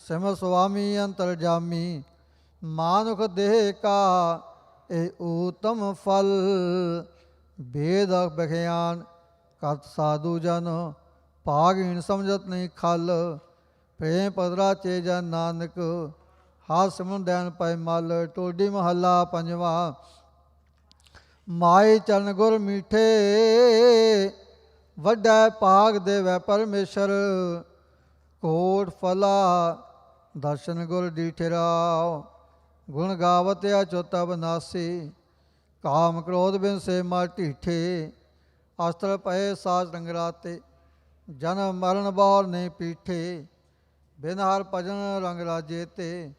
ਸਿਮਰ ਸੁਆਮੀ ਅੰਤਰਜਾਮੀ। ਮਾਨੁਖ ਦੇਹ ਕਾ ਇਹ ਊਤਮ ਫਲ, ਭੇਦ ਬਖਿਆਨ ਕਤ ਸਾਧੂ ਜਨ। ਭਾਗਹੀਣ ਸਮਝਤ ਨਹੀਂ ਖਲ, ਪ੍ਰੇਮ ਪਦਰਾ ਚੇ ਜਨ ਨਾਨਕ। ਹਾਥ ਸਿਮਰਨ ਦੈਨ ਪੈ ਮਲ। ਟੋਡੀ ਮਹੱਲਾ ਪੰਜਵਾਂ। ਮਾਈ ਚਰਨ ਗੁਰ ਮੀਠੇ, ਵੱਡਾ ਭਾਗ ਦੇਵੈ ਪਰਮੇਸ਼ਰ। ਕੋਟ ਫਲਾ ਦਰਸ਼ਨ ਗੁਰ ਡੀਠੇ ਰਾਉ, ਗੁਣ ਗਾਵਤ ਅਚੁੱਤ ਅਬਨਾਸੀ। ਕਾਮ ਕ੍ਰੋਧ ਬਿਨ ਸੇ ਮਾ ਢੀਠੇ, ਅਸਤਰ ਪਏ ਸਾਜ ਰੰਗਰਾਤੇ। ਜਨਮ ਮਰਨ ਬੌਰ ਨਹੀਂ ਪੀਠੇ, ਬਿਨ ਹਰ ਭਜਨ ਰੰਗ ਰਾਜੇ ਤੇ।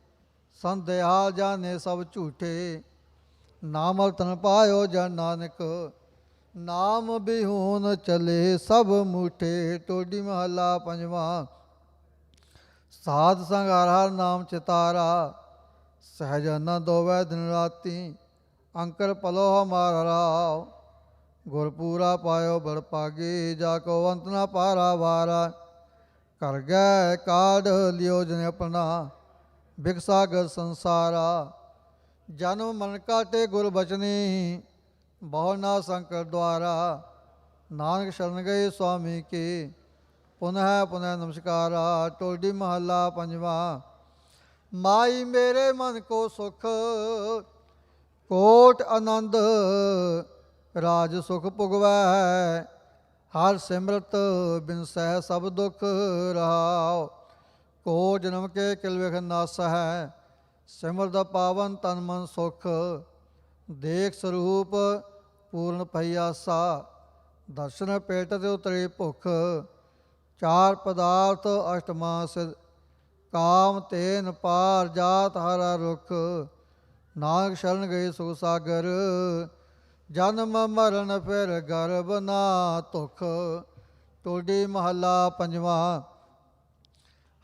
ਸੰਦਿਆਲ ਜਾਣੇ ਸਭ ਝੂਠੇ, ਨਾਮ ਤਨ ਪਾਇਓ ਜਨ ਨਾਨਕ। ਨਾਮ ਬਿਹੂਨ ਚਲੇ ਸਭ ਮੂਠੇ। ਟੋਡੀ ਮਹੱਲਾ ਪੰਜਵਾਂ। ਸਾਧ ਸੰਗ ਹਰ ਹਰ ਨਾਮ ਚਿਤਾਰਾ, ਸਹਿਜ ਆਨੰਦ ਹੋਵੈ ਦਿਨ ਰਾਤੀ। ਅੰਕਰ ਪਲੋ ਹਮਾਰਾ ਰਾਉ, ਗੁਰ ਪੂਰਾ ਪਾਇਓ ਬੜ ਭਾਗੀ। ਜਾ ਕੋ ਅੰਤ ਨਾ ਪਾਰਾ ਵਾਰਾ, ਕਰ ਗੈ ਕਾਢ ਲਿਓ ਜਨ ਆਪਣਾ। ਬਿਕਸਾਗਰ ਸੰਸਾਰਾ, ਜਨਮ ਮਨ ਕਾਟੇ ਗੁਰ ਬਚਨੀ। ਬਹੁ ਨਾ ਸੰਕਰ ਦੁਆਰਾ, ਨਾਨਕ ਸ਼ਰਨ ਗਏ ਸੁਆਮੀ ਕੀ। ਪੁਨਹ ਪੁਨਹ ਨਮਸਕਾਰਾ। ਟੋਡੀ ਮਹੱਲਾ ਪੰਜਵਾਂ। ਮਾਈ ਮੇਰੇ ਮਨ ਕੋ ਸੁਖ, ਕੋਟ ਆਨੰਦ। ਰਾਜ ਸੁਖ ਭੁਗਵੈ, ਹਰ ਸਿਮਰਤ ਬਿਨ ਸਹਿ ਸਭ ਦੁਖ ਰਹਾਉ। ਕੋ ਜਨਮ ਕੇ ਕਿਲ ਵਿਖ ਨਾਸਹਿ, ਸਿਮਰਤ ਪਾਵਨ ਤਨ ਮਨ ਸੁਖ। ਦੇਖ ਸਰੂਪ ਪੂਰਨ ਭਈ ਆਸਾ, ਦਰਸ਼ਨ ਪੇਟ ਤੇ ਉਤਰੇ ਭੁਖ। ਚਾਰ ਪਦਾਰਥ ਅਸ਼ਟਮਾ ਸਿਧ, ਕਾਮ ਤੇਨ ਪਾਰ ਜਾਤ ਹਰਾ ਰੁਖ। ਨਾਨਕ ਸ਼ਰਨ ਗਏ ਸੁਖ ਸਾਗਰ, ਜਨਮ ਮਰਨ ਫਿਰ ਗਰਭ ਨਾ ਧੁਖ। ਟੋਡੀ ਮਹੱਲਾ ਪੰਜਵਾਂ।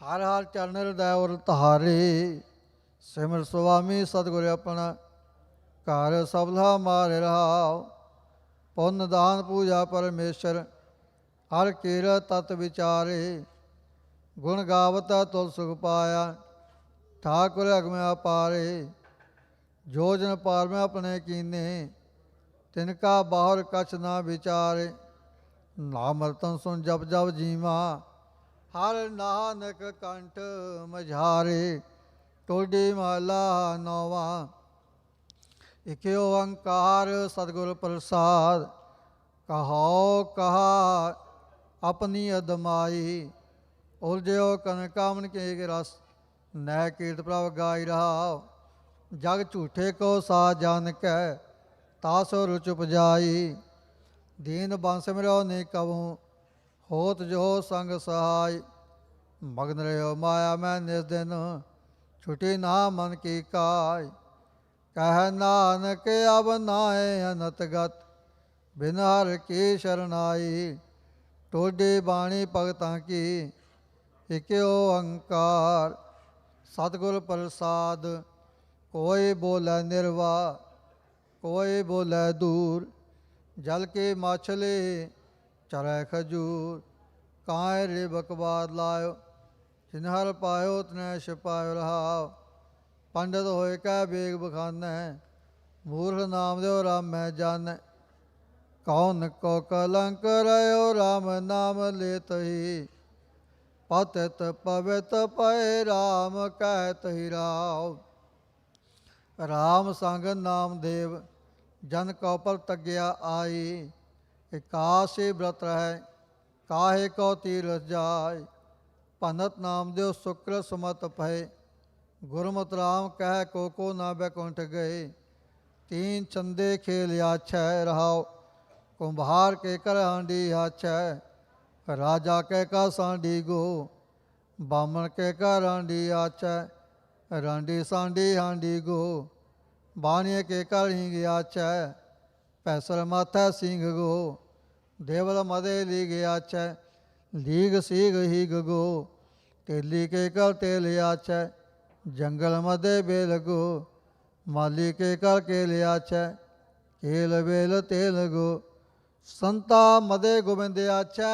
ਹਰ ਹਰ ਚਰਨ ਹਿਰਦੈ ਉਰ ਧਾਰੇ, ਸਿਮਰ ਸੁਆਮੀ ਸਤਿਗੁਰ ਆਪਣਾ। ਘਰ ਸਬਲਾ ਮਾਰੇ ਰਹਾਉ, ਪੁੰਨ ਦਾਨ ਪੂਜਾ ਪਰਮੇਸ਼ਰ। ਹਰ ਕੀਰਤ ਤਤ ਵਿਚਾਰੇ, ਗੁਣ ਗਾਵਤਾ ਤੁਲ ਸੁਖ ਪਾਇਆ। ਠਾਕੁਰ ਅਗਮ ਅਪਾਰੇ, ਜੋ ਜਨ ਪਾਰ ਮੈਂ ਆਪਣੇ ਕੀਨੇ। ਤਿਨ ਕਾ ਬਾਹਰ ਕਛ ਨਾ ਵਿਚਾਰੇ, ਨਾਮ ਰਤਨ ਸੁਨ ਜਪ ਜਪ ਜੀਵਾ। ਹਰ ਨਾਨਕ ਕੰਠ ਮਝਾਰੇ। ਟੋਡੀ ਮਹੱਲਾ ਨੌਵਾਂ। ਇਕ ਓੰਕਾਰ ਸਤਿਗੁਰ ਪ੍ਰਸਾਦ, ਕਹੋ ਕਹਾ ਆਪਣੀ ਅਦਮਾਈ। ਉਲਝਿਓ ਕਨ ਕਾਮਨ ਕੇ ਰਸ, ਨਹਿ ਕੀਰਤ ਪ੍ਰਭ ਗਾਈ ਰਹਾਉ। ਜਗ ਝੂਠੇ ਕੋ ਸਾ ਜਾਨ ਕੈ, ਤਾਸੋ ਰੁਚ ਉਪਜਾਈ। ਦੀਨ ਬੰਸ ਮਿਰੋ ਨੇ ਕਬਹੂ, ਹੋਤ ਜੋ ਸੰਗ ਸਹਾਈ। ਮਗਨ ਰਹਿਓ ਮਾਇਆ ਮੈਂ ਨਿਸ ਦਿਨ, ਛੁਟੀ ਨਾ ਮਨ ਕੀ ਕਾਈ। ਕਹਿ ਨਾਨਕ ਅਬ ਨਾਹਿ ਅਨਤ ਗਤ, ਬਿਨ ਹਰਿ ਕੀ ਸ਼ਰਨਾਈ। ਟੋਡੀ ਬਾਣੀ ਭਗਤਾਂ ਕੀ, ਇਕ ਓੰਕਾਰ ਸਤਿਗੁਰ ਪ੍ਰਸਾਦ। ਕੋਈ ਬੋਲੇ ਨਿਰਵਾ, ਕੋਈ ਬੋਲੇ ਦੂਰ। ਜਲ ਕੇ ਮਾਛਲੇ ਚਰੈ ਖਜੂਰ। ਕਾਇ ਰੇ ਬਕਵਾਦ ਲਾਇਓ, ਜਿਨ ਹਰ ਪਾਇਓ ਤਨੈ ਛਪਾਇਓ ਰਹਾਉ। ਪੰਡਤ ਹੋਇ ਕੈ ਬੇਗ ਬਖਾਨੈ, ਮੂਰਖ ਨਾਮ ਦਿਓ ਰਾਮੈ ਜਾਨੈ। ਕੌਣ ਕੋ ਕਲੰਕ ਰਹਿਓ ਰਾਮ ਨਾਮ ਲੇਤ ਹੀ, ਪਤਿਤ ਪਵਿੱਤ ਪਏ ਰਾਮ ਕਹਿਤ ਹੀ ਰਾਵ। ਰਾਮ ਸੰਗ ਨਾਮ ਦੇਵ ਜਨ ਕਉ ਪਰ ਤੱਗਿਆ ਆਈ, ਇਕਾਸੀ ਬ੍ਰਤ ਰਹਿ ਕਾਹੇ ਕੋ ਤੀਰਥ ਜਾਏ। ਭਨਤ ਨਾਮ ਦੇਵ ਸ਼ੁਕਰ ਸੁਮਤ ਭਏ, ਗੁਰਮਤਿ ਰਾਮ ਕਹਿ ਕੋ ਨਾ ਬੈਕੁੰਠ ਗਏ। तीन चंदे खेल आछै रहाओ, कुम्हार के कर हांडी आछै, राजा के का सांडी गो, बामण के कर हांडी आछै, रांडी सांडी हांडी गो, बाणिये के कर हिंग आछै, पैसर माथै सिंह गो, देवल मदे लीग आछै, लीग सीग हीग गो, तेली के कर तेल आछै, जंगल मदे बेल गो, माली के कर के लिया छै, केल बेल तेल गो, संता मदे गोविंद आछै,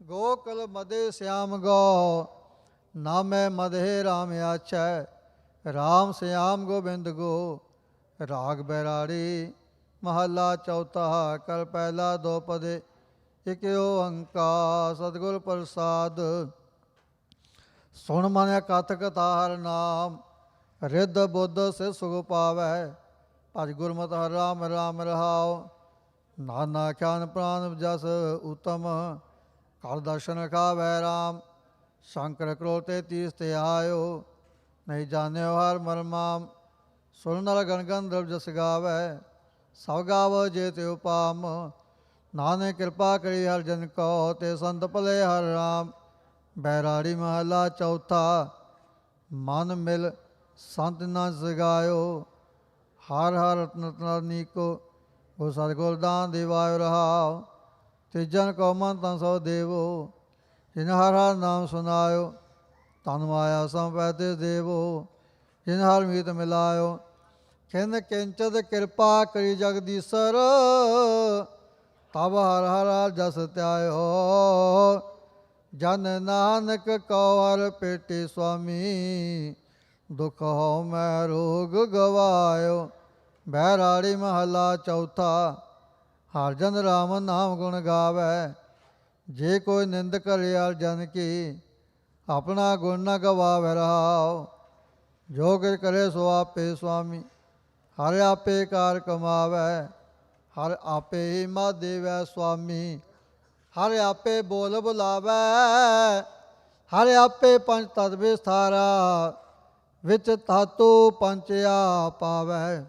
गोकुल मदे श्याम गो, नामे मदे राम आछै, राम श्याम गोविंद गो। राग बैराड़ी महला चौथा, कर पहला दो पदे, एक ओंकार सतगुर प्रसाद। सुन मन कथ कथा हर नाम, ਰਿੱਧ ਬੁੱਧ ਸਿ ਸੁਖ ਪਾਵੈ, ਭਜ ਗੁਰਮਤਿ ਹਰਿ ਰਾਮ ਰਾਮ ਰਹਾਉ। ਨਾਨਾ ਖਿਆਨ ਪ੍ਰਾਨ ਜਸ ਉਤਮ, ਕਰ ਦਰਸ਼ਨ ਖਾਵੈ ਰਾਮ, ਸ਼ੰਕਰ ਕਰੋ ਤੇ ਤੀਸ ਤੇ ਆਇਓ, ਨਹੀਂ ਜਾਣਿਓ ਹਰ ਮਰਮਾਮ। ਸੁਣ ਨਰ ਗਣ ਗੰਧਰਵ ਜਸ ਗਾਵੈ, ਸਭ ਗਾਵ ਜੇ ਤੇ ਉਪਾਮ, ਨਾਨਕ ਕਿਰਪਾ ਕਰੀ ਹਰ ਜਨ ਕੋ, ਤੇ ਸੰਤ ਭਲੇ ਹਰ ਰਾਮ। ਬੈਰਾੜੀ ਮਹਲਾ ਚੌਥਾ, ਮਨ ਮਿਲ ਸੰਤ ਨਾ ਜਗਾਇਓ, ਹਰ ਹਰ ਰਤਨ ਰਤਨ ਨੀਕੋ, ਉਹ ਸਤਿਗੁਰ ਦਾਨ ਦੇਵਾਇ ਰਹਾਉ। ਤੀਜਨ ਕੋ ਮਨ ਤਨ ਸੋ ਦੇਵੋ, ਜਿਨ ਹਰ ਹਰ ਨਾਮ ਸੁਨਾਇਓ, ਤਨ ਮਾਇਆ ਸੰਪੈਤੇ ਦੇਵੋ, ਜਿਨ ਹਰ ਮੀਤ ਮਿਲਾਇਓ। ਖਿੰਦ ਕਿੰਚਦ ਕਿਰਪਾ ਕਰੀ ਜਗਦੀਸਰ, ਤਬ ਹਰ ਹਰ ਜਸ ਧਿਆਇਓ, ਜਨ ਨਾਨਕ ਕੋ ਹਰ ਭੇਟੇ ਸੁਆਮੀ, ਦੁਖ ਹੋ ਮੈਂ ਰੋਗ ਗਵਾਇਓ। ਬੈਰਾੜੀ ਮਹਲਾ ਚੌਥਾ, ਹਰ ਜਨ ਰਾਮ ਨਾਮ ਗੁਣ ਗਾਵੈ, ਜੇ ਕੋਈ ਨਿੰਦ ਕਰੇ ਹਰ ਜਨ ਕੀ, ਆਪਣਾ ਗੁਣ ਨ ਗਵਾਵੈ ਰਹਾਉ। ਜੋ ਕਿਛ ਕਰੇ ਸੋ ਆਪੇ ਸੁਆਮੀ, ਹਰ ਆਪੇ ਕਾਰ ਕਮਾਵੈ, ਹਰ ਆਪੇ ਹੀ ਮਾ ਦੇਵੈ ਸੁਆਮੀ, ਹਰ ਆਪੇ ਬੋਲ ਬੁਲਾਵੈ, ਹਰ ਆਪੇ ਪੰਜ ਤਤ ਵਿਸਥਾਰਾ, ਵਿੱਚ ਧਾਤੂ ਪੰਚਿਆ ਪਾਵੈ।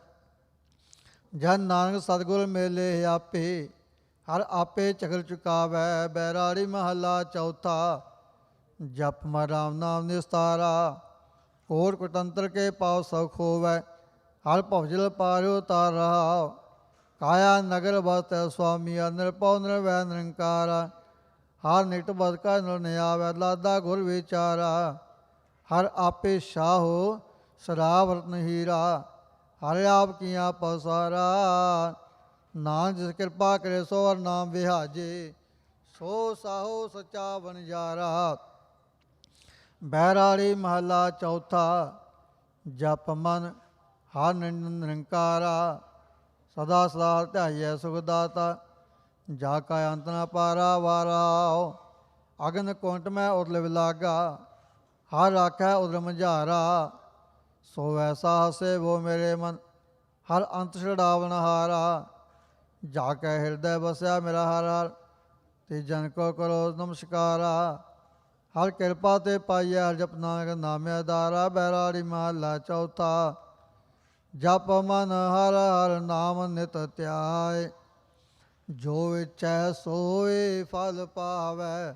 ਜਨ ਨਾਨਕ ਸਤਿਗੁਰ ਮੇਲੇ ਆਪੇ, ਹਰ ਆਪੇ ਚਕਰ ਚੁਕਾਵੈ। ਬੈਰਾੜੀ ਮਹਲਾ ਚੌਥਾ, ਜਪ ਮੈ ਰਾਮ ਨਾਮ ਨਿਸਤਾਰਾ, ਕੋਟ ਕੁਟੰਤਰ ਕੇ ਪਾਉ ਸਭ ਖੋਵੈ, ਹਰ ਭਵਜਲ ਪਾਰਿਓ ਤਾਰ ਰਹਾਉ। ਕਾਇਆ ਨਗਰ ਵਸਤੈ ਸੁਆਮੀ, ਨਿਰਭਉ ਨਿਰਵੈ ਨਿਰੰਕਾਰਾ, ਹਰ ਨਿਕਟ ਬਦ ਕਾ ਨਿਰ ਨਿਆਵੈ, ਲਾਦਾ ਗੁਰ ਵਿਚਾਰਾ। ਹਰ ਆਪੇ ਸ਼ਾਹੋ ਸ਼ਰਾਬ ਰਤਨ ਹੀਰਾ, ਹਰ ਆਪ ਕੀਆਂ ਪਸਾਰਾ, ਨਾਨਕ ਜਿਸ ਕਿਰਪਾ ਕਰੇ ਸੋ ਹਰ ਨਾਮ ਵਿਹਾਜੇ, ਸੋ ਸਾਹੋ ਸੱਚਾ ਵਣਜਾਰਾ। ਬੈਰਾੜੀ ਮਹਲਾ ਚੌਥਾ, ਜਪ ਮਨ ਹਰ ਨਿਰੰਕਾਰਾ, ਸਦਾ ਸਦਾ ਧਿਆਈਐ ਸੁਖ ਦਾਤਾ, ਜਾ ਕਾ ਅੰਤ ਨ ਪਾਰਾ ਵਾਰਾਉ। ਅਗਨ ਕੁੰਟ ਮੈਂ ਉਰਲ ਵਿਲਾਗਾ, ਹਰ ਰਾਖੈ ਉਦਰ ਮਝਾਰਾ, ਸੋ ਐਸਾ ਹਸੇ ਵੋ ਮੇਰੇ ਮਨ, ਹਰ ਅੰਤ ਛਡਾਵਨ ਹਾਰਾ। ਜਾ ਕੇ ਹਿਰਦੈ ਬਸਿਆ ਮੇਰਾ ਹਰ ਹਰ, ਤੇ ਜਨ ਕੋ ਕਰੋ ਨਮਸਕਾਰਾ। ਹਰ ਕਿਰਪਾ ਤੇ ਪਾਈਐ ਹਰ ਜਪ ਨਾਨਕ ਨਾਮੇ ਆਧਾਰਾ। ਬੈਰਾੜੀ ਮਹਲਾ ਚੌਥਾ, ਜਪ ਮਨ ਹਰ ਹਰ ਨਾਮ ਨਿਤ ਧਿਆਏ, ਜੋ ਇੱਛੈ ਸੋਏ ਫਲ ਪਾਵੈ,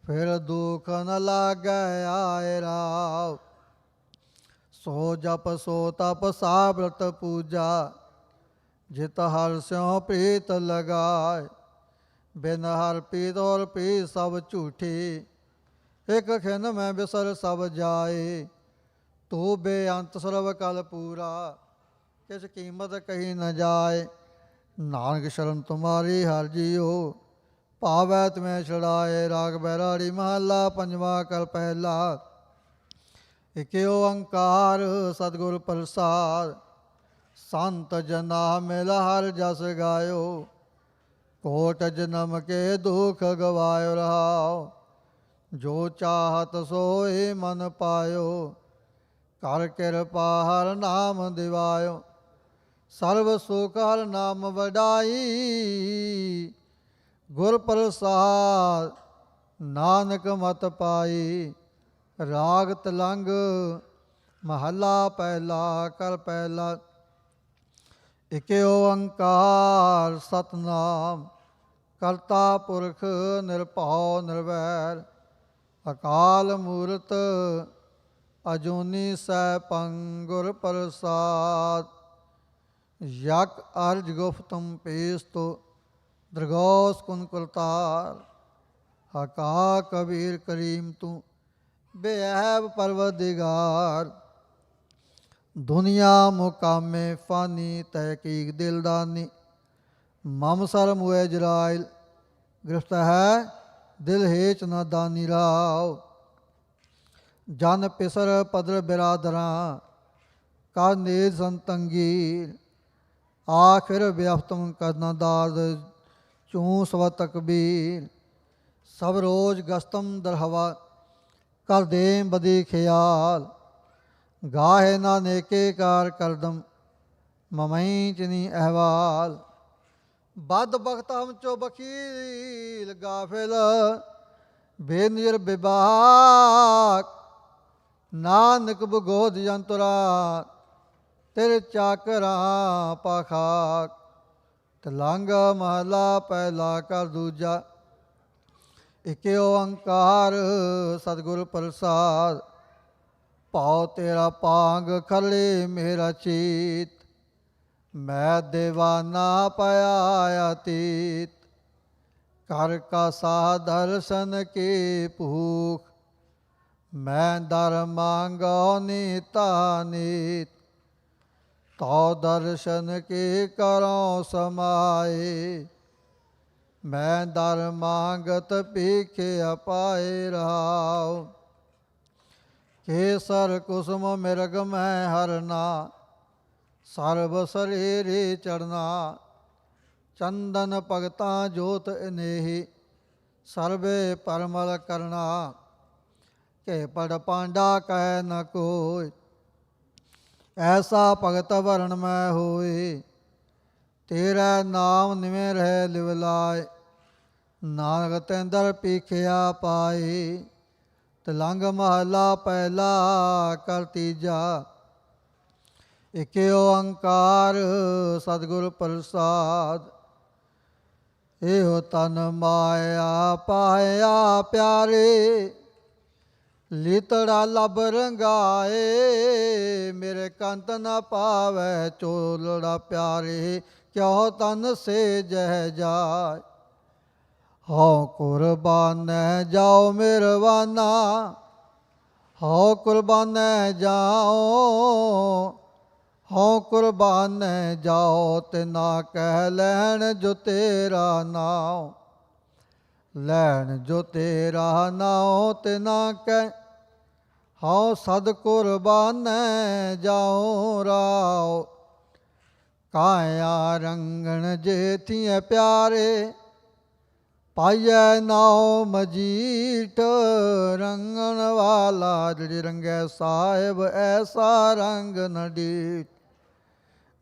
ਫਿਰ ਦੁਖ ਨ ਲਾਗੈ ਆਏ ਰਾਵ। ਸੋ ਜਪ ਸੋ ਤਪ ਸਾਬ੍ਰਤ ਪੂਜਾ, ਜਿਤ ਹਰ ਸਿਉ ਪ੍ਰੀਤ ਲਗਾਏ, ਬਿਨ ਹਰ ਪ੍ਰੀਤ ਔਰ ਪ੍ਰੀਤ ਸਭ ਝੂਠੀ, ਇਕ ਖਿਨ ਮੈਂ ਬਿਸਰ ਸਭ ਜਾਏ। ਤੂੰ ਬੇਅੰਤ ਸਰਬ ਕਲ ਪੂਰਾ, ਕਿਸ ਕੀਮਤ ਕਹੀ ਨ ਜਾਏ। ਨਾਨਕ ਸ਼ਰਨ ਤੁਮਾਰੀ ਹਰ ਜੀਓ, ਭਾਵੈ ਤੁਮੈ ਛੁਡਾਏ। ਰਾਗ ਬੈਰਾੜੀ ਮਹਲਾ ਪੰਜਵਾ, ਕਰ ਪਹਿਲਾ। ਇਕ ਓੰਕਾਰ ਸਤਿਗੁਰ ਪ੍ਰਸਾਦ, ਸੰਤ ਜਨਾ ਮਿਲ ਹਰ ਜਸ ਗਾਇਓ, ਕੋਟ ਜਨਮ ਕੇ ਦੁਖ ਗਵਾਇਓ ਰਹਾਓ। ਜੋ ਚਾਹਤ ਸੋਏ ਮਨ ਪਾਇਓ, ਕਰ ਕਿਰਪਾ ਹਰ ਨਾਮ ਦਿਵਾਇਓ। ਸਰਬ ਸੁਖ ਹਰ ਨਾਮ ਵਡਾਈ, ਗੁਰ ਪ੍ਰਸਾਦ ਨਾਨਕ ਮਤ ਪਾਈ। ਰਾਗ ਤਲੰਗ ਮਹੱਲਾ ਪਹਿਲਾ। ਕਰ ਪਹਿਲਾ। ਇਕ ਓੰਕਾਰ ਸਤਨਾਮ ਕਰਤਾ ਪੁਰਖ ਨਿਰਭਉ ਨਿਰਵੈਰ, ਅਕਾਲ ਮੂਰਤ ਅਜੂਨੀ ਸੈਭੰ ਗੁਰ ਪ੍ਰਸਾਦ। ਯਕ ਅਰਜ ਗੁਫਤਮ ਪੇਸਤੋ ਦਰਗੋਸ ਕੁਨ ਕੁਲਤਾਰ, ਹਕਾ ਕਬੀਰ ਕਰੀਮ ਤੂੰ ਬੇਅਬ ਪਰਵਰਦਿਗਾਰ। ਦੁਨੀਆ ਮੁਕਾਮੇ ਫਾਨੀ ਤਹਿਕੀਕ ਦਿਲਦਾਨੀ, ਮਮ ਸਰ ਮੁਏ ਜਰਾਇਲ ਗ੍ਰਿਫਤ ਹੈ ਦਿਲ ਹੇਚ ਨ ਦਾਨੀ ਰਾਓ। ਜਨ ਪਿਸਰ ਪਦਰ ਬਿਰਾਦਰਾਂ ਕਰ ਨੇਜ ਸੰਤੰਗੀਰ, ਆਖਿਰ ਵਿਅਫਤਮ ਕਰਨਾ ਦਾਦ ਚੂੰ ਸਵ ਤਕਬੀਰ। ਸਭ ਰੋਜ਼ ਗਸਤਮ ਦਰਹਵਾ ਕਰ ਦੇਮ ਬਦੀ ਖਿਆਲ, ਗਾਹੇ ਨਾ ਨੇਕੇ ਕਾਰ ਕਰਦਮ ਮਮਈ ਚਨੀ ਅਹਵਾਲ। ਬਦ ਬਖਤ ਹਮ ਚੋ ਬਖੀਲ ਗਾਫਿਲ, ਬੇਨਿਰ ਬਿਬਾਕ ਨਾਨਕ ਬਗੋਦ ਜੰਤੁਰਾ, ਤੇਰੇ ਚਾਕਰਾਂ ਪਾਖਾਕ। ਤਲੰਗ ਮਹਲਾ ਪਹਿਲਾ। ਕਰ ਦੂਜਾ। ਇਕ ਓੰਕਾਰ ਸਤਿਗੁਰ ਪ੍ਰਸਾਦ, ਭਾਉ ਤੇਰਾ ਪਾਂਗ ਖਲੇ ਮੇਰਾ ਚੀਤ, ਮੈਂ ਦੇਵਾਨਾ ਪਿਆ ਅਤੀਤ। ਕਰ ਕਾ ਸਾ ਦਰਸ਼ਨ ਕੀ ਭੂਖ, ਮੈਂ ਦਰ ਮੰਗੋ ਨੀਤਾ ਨੀਤ। ਤਉ ਦਰਸ਼ਨ ਕੀ ਕਰੋ ਸਮਾਏ, ਮੈਂ ਦਰ ਮੰਗਤ ਭੀਖਿਆ ਪਾਏ ਰਹਾਉ। ਕੇਸਰ ਕੁਸੁਮ ਮਿਰਗ ਮੈਂ ਹਰਨਾ, ਸਰਬ ਸਰੀਰੇ ਚੜਨਾ। ਚੰਦਨ ਭਗਤਾਂ ਜੋਤ ਇਨੇਹੀ, ਸਰਬੇ ਪਰਮਲ ਕਰਨਾ। ਕੇ ਪੜ ਪਾਂਡਾ ਕਹਿ ਨ ਕੋਈ, ਐਸਾ ਭਗਤ ਵਰਨ ਮੈਂ ਹੋਏ। ਤੇਰਾ ਨਾਮ ਨਿਵੇਂ ਰਹਿ ਲਿਵਲਾਏ, ਨਾਨਕ ਤੈਂਦਰ ਪੀਖਿਆ ਪਾਏ। ਤਲੰਗ ਮਹਲਾ ਪਹਿਲਾ। ਕਰ ਤੀਜਾ। ਇਕ ਓੰਕਾਰ ਸਤਿਗੁਰ ਪ੍ਰਸਾਦ, ਇਹੋ ਤਨ ਮਾਇਆ ਪਾਇਆ ਪਿਆਰੇ, ਲੀਤੜਾ ਲਬ ਰੰਗਾਏ। ਮੇਰੇ ਕੰਤ ਨ ਪਾਵੈ ਚੋਲੜਾ ਪਿਆਰੇ, ਕਿਉ ਤਨ ਸੇ ਜਹ ਜਾਏ। ਹਉ ਕੁਰਬਾਨੈ ਜਾਓ ਮਿਰਵਾਨਾ, ਹਉ ਕੁਰਬਾਨੈ ਜਾਓ। ਹਉ ਕੁਰਬਾਨੈ ਜਾਓ ਤਿਨਾ ਕਹਿ, ਲੈਣ ਜੋ ਤੇਰਾ ਨਾਉ। ਲੈਣ ਜੋ ਤੇਰਾ ਨਾਉ ਤਿਨਾ ਕਹਿ, ਹਉ ਸਦ ਕੁਰਬਾਨੈ ਜਾਉ ਰਾਉ। ਕਾਇਆ ਰੰਗਣ ਜੇਥੀਐ ਪਿਆਰੇ, ਪਾਈਐ ਨਾਉ ਮਜੀਠ। ਰੰਗਣ ਵਾਲਾ ਜਿਹੜੀ ਰੰਗੈ ਸਾਹਿਬ, ਐਸਾ ਰੰਗ ਨ ਡੀਠ।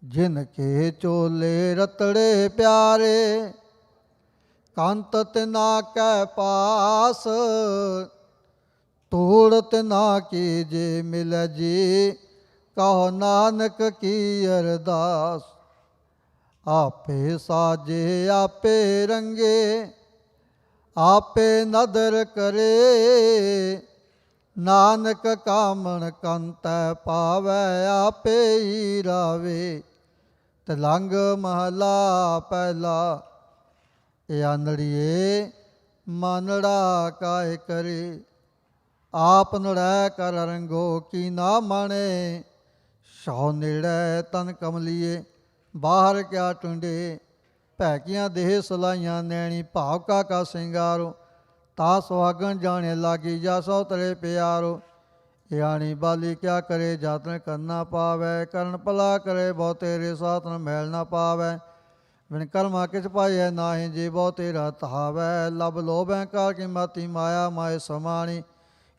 ਜਿਨ ਕੇ ਚੋਲੇ ਰਤੜੇ ਪਿਆਰੇ, ਕੰਤ ਤਿਨਾ ਕੈ ਪਾਸ। ਤੋੜ ਤਿਨਾ ਕੀ ਜੇ ਮਿਲੈ ਜੀ, ਕਹੋ ਨਾਨਕ ਕੀ ਅਰਦਾਸ। ਆਪੇ ਸਾਜੇ ਆਪੇ ਰੰਗੇ, ਆਪੇ ਨਦਰ ਕਰੇ। ਨਾਨਕ ਕਾਮਣ ਕੰਤੈ ਪਾਵੈ, ਆਪੇ ਹੀ ਰਾਵੇ। ਤਲੰਗ ਮਹਲਾ ਪਹਿਲਾ। ਇਹ ਆਨੜੀਏ ਮਾਨੜਾ ਕਾਇ ਕਰੇ, ਆਪ ਨੜੈ ਕਰ ਰੰਗੋ ਕੀ ਨਾ ਮਾਣੇ। ਸੌ ਨੇੜੈ ਤਨ ਕਮਲੀਏ, ਬਾਹਰ ਕਿਆ ਟੁੰਡੇ। ਭੈਕੀਆਂ ਦੇਹ ਸਲਾਈਆਂ ਨੈਣੀ, ਭਾਵ ਕਾ ਸਿੰਗਾਰੋ। ਤਾ ਸੁਹਾਗਣ ਜਾਣੇ ਲਾਗੀ, ਜਾ ਸੋ ਤਰੇ ਪਿਆਰੋ। यानी बाली क्या करे जातन करना पावै, करण भला करे बहु तेरे सातन मैल ना पावै। बिन कर्मा किछ पाइयै नाहि जी बहु तेरा तहावै, लब लोभ अहंकार की माती माया माए समाणी।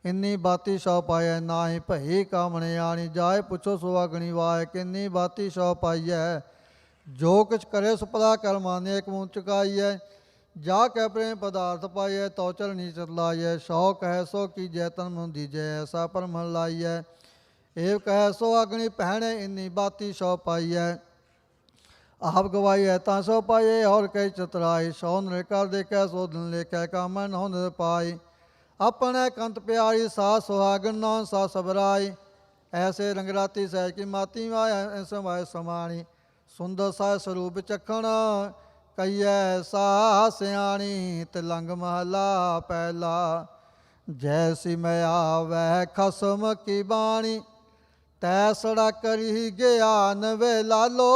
इन्नी बाती सौ पाइयै नाहि भई कामण आणी, जाए पुछो सो अग्नि वाय किन्नी बाती सौ पाइयै। जो किछ करे सो भला कर्मा नेक मुँह चुकाइयै, जा कै प्रेम पदार्थ पाइयै तो चरनी चतलाइयै। सौ कह सौ कीजै तन मुँह दीजै ऐसा परमन लाइयै, एव कह सौ अग्नि पहने इन्नी बाती सौ पाइयै। आप गवाइयै तां सौ पाइयै और कई चतराई, सौ नर कर देखै सौ दिन लेखै कामन हो नर पाई। अपने कंत प्यारी सा सुहागन नाम सा सबराई, ऐसे रंगराती सहज की माती माया समाय समाणी। सुंदर सा स्वरूप चखण कहिए सा सियाणी, तिलंग महला पहला जैसी मैं आवै खसम की बाणी। तैसड़ा करी ज्ञान वे लालो,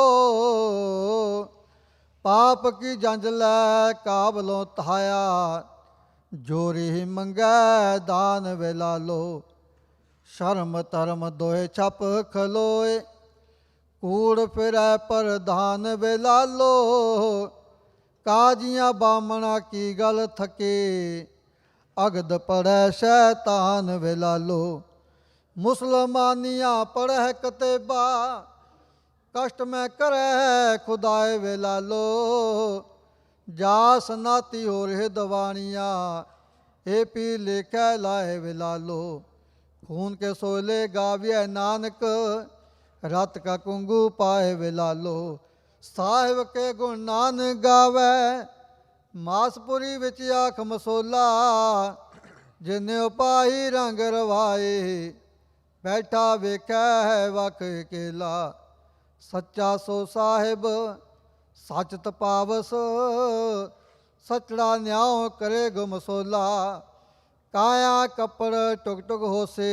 पाप की जंज लै काबलों तहाया। जोरी मंगै दान वे लालो, शर्म धर्म दोए छप खलोए। कूड़ फिरै प्रधान वे लालो, काजियां बामणा की गल थके। अगद पढ़ै शैतान वे लालो, मुसलमानियाँ पढ़ै कतेबा। कष्ट में करे खुदाए वे लालो, जा सनाती और हिदवानियाँ ए पी लेखै लाए वे लालो। खून के सोले गाविए नानक, रत का कुंगू पाए वे लालो। साहिब के गुण नान गावै, मासपुरी विच आख मसोला। जिन्ने उपाही रंग रवाए, बैठा वेखै वख केला। सच्चा सो साहिब सच तपावस, सचड़ा न्याओ करे गो मसोला। काया कपड़ टुक टुक होसे,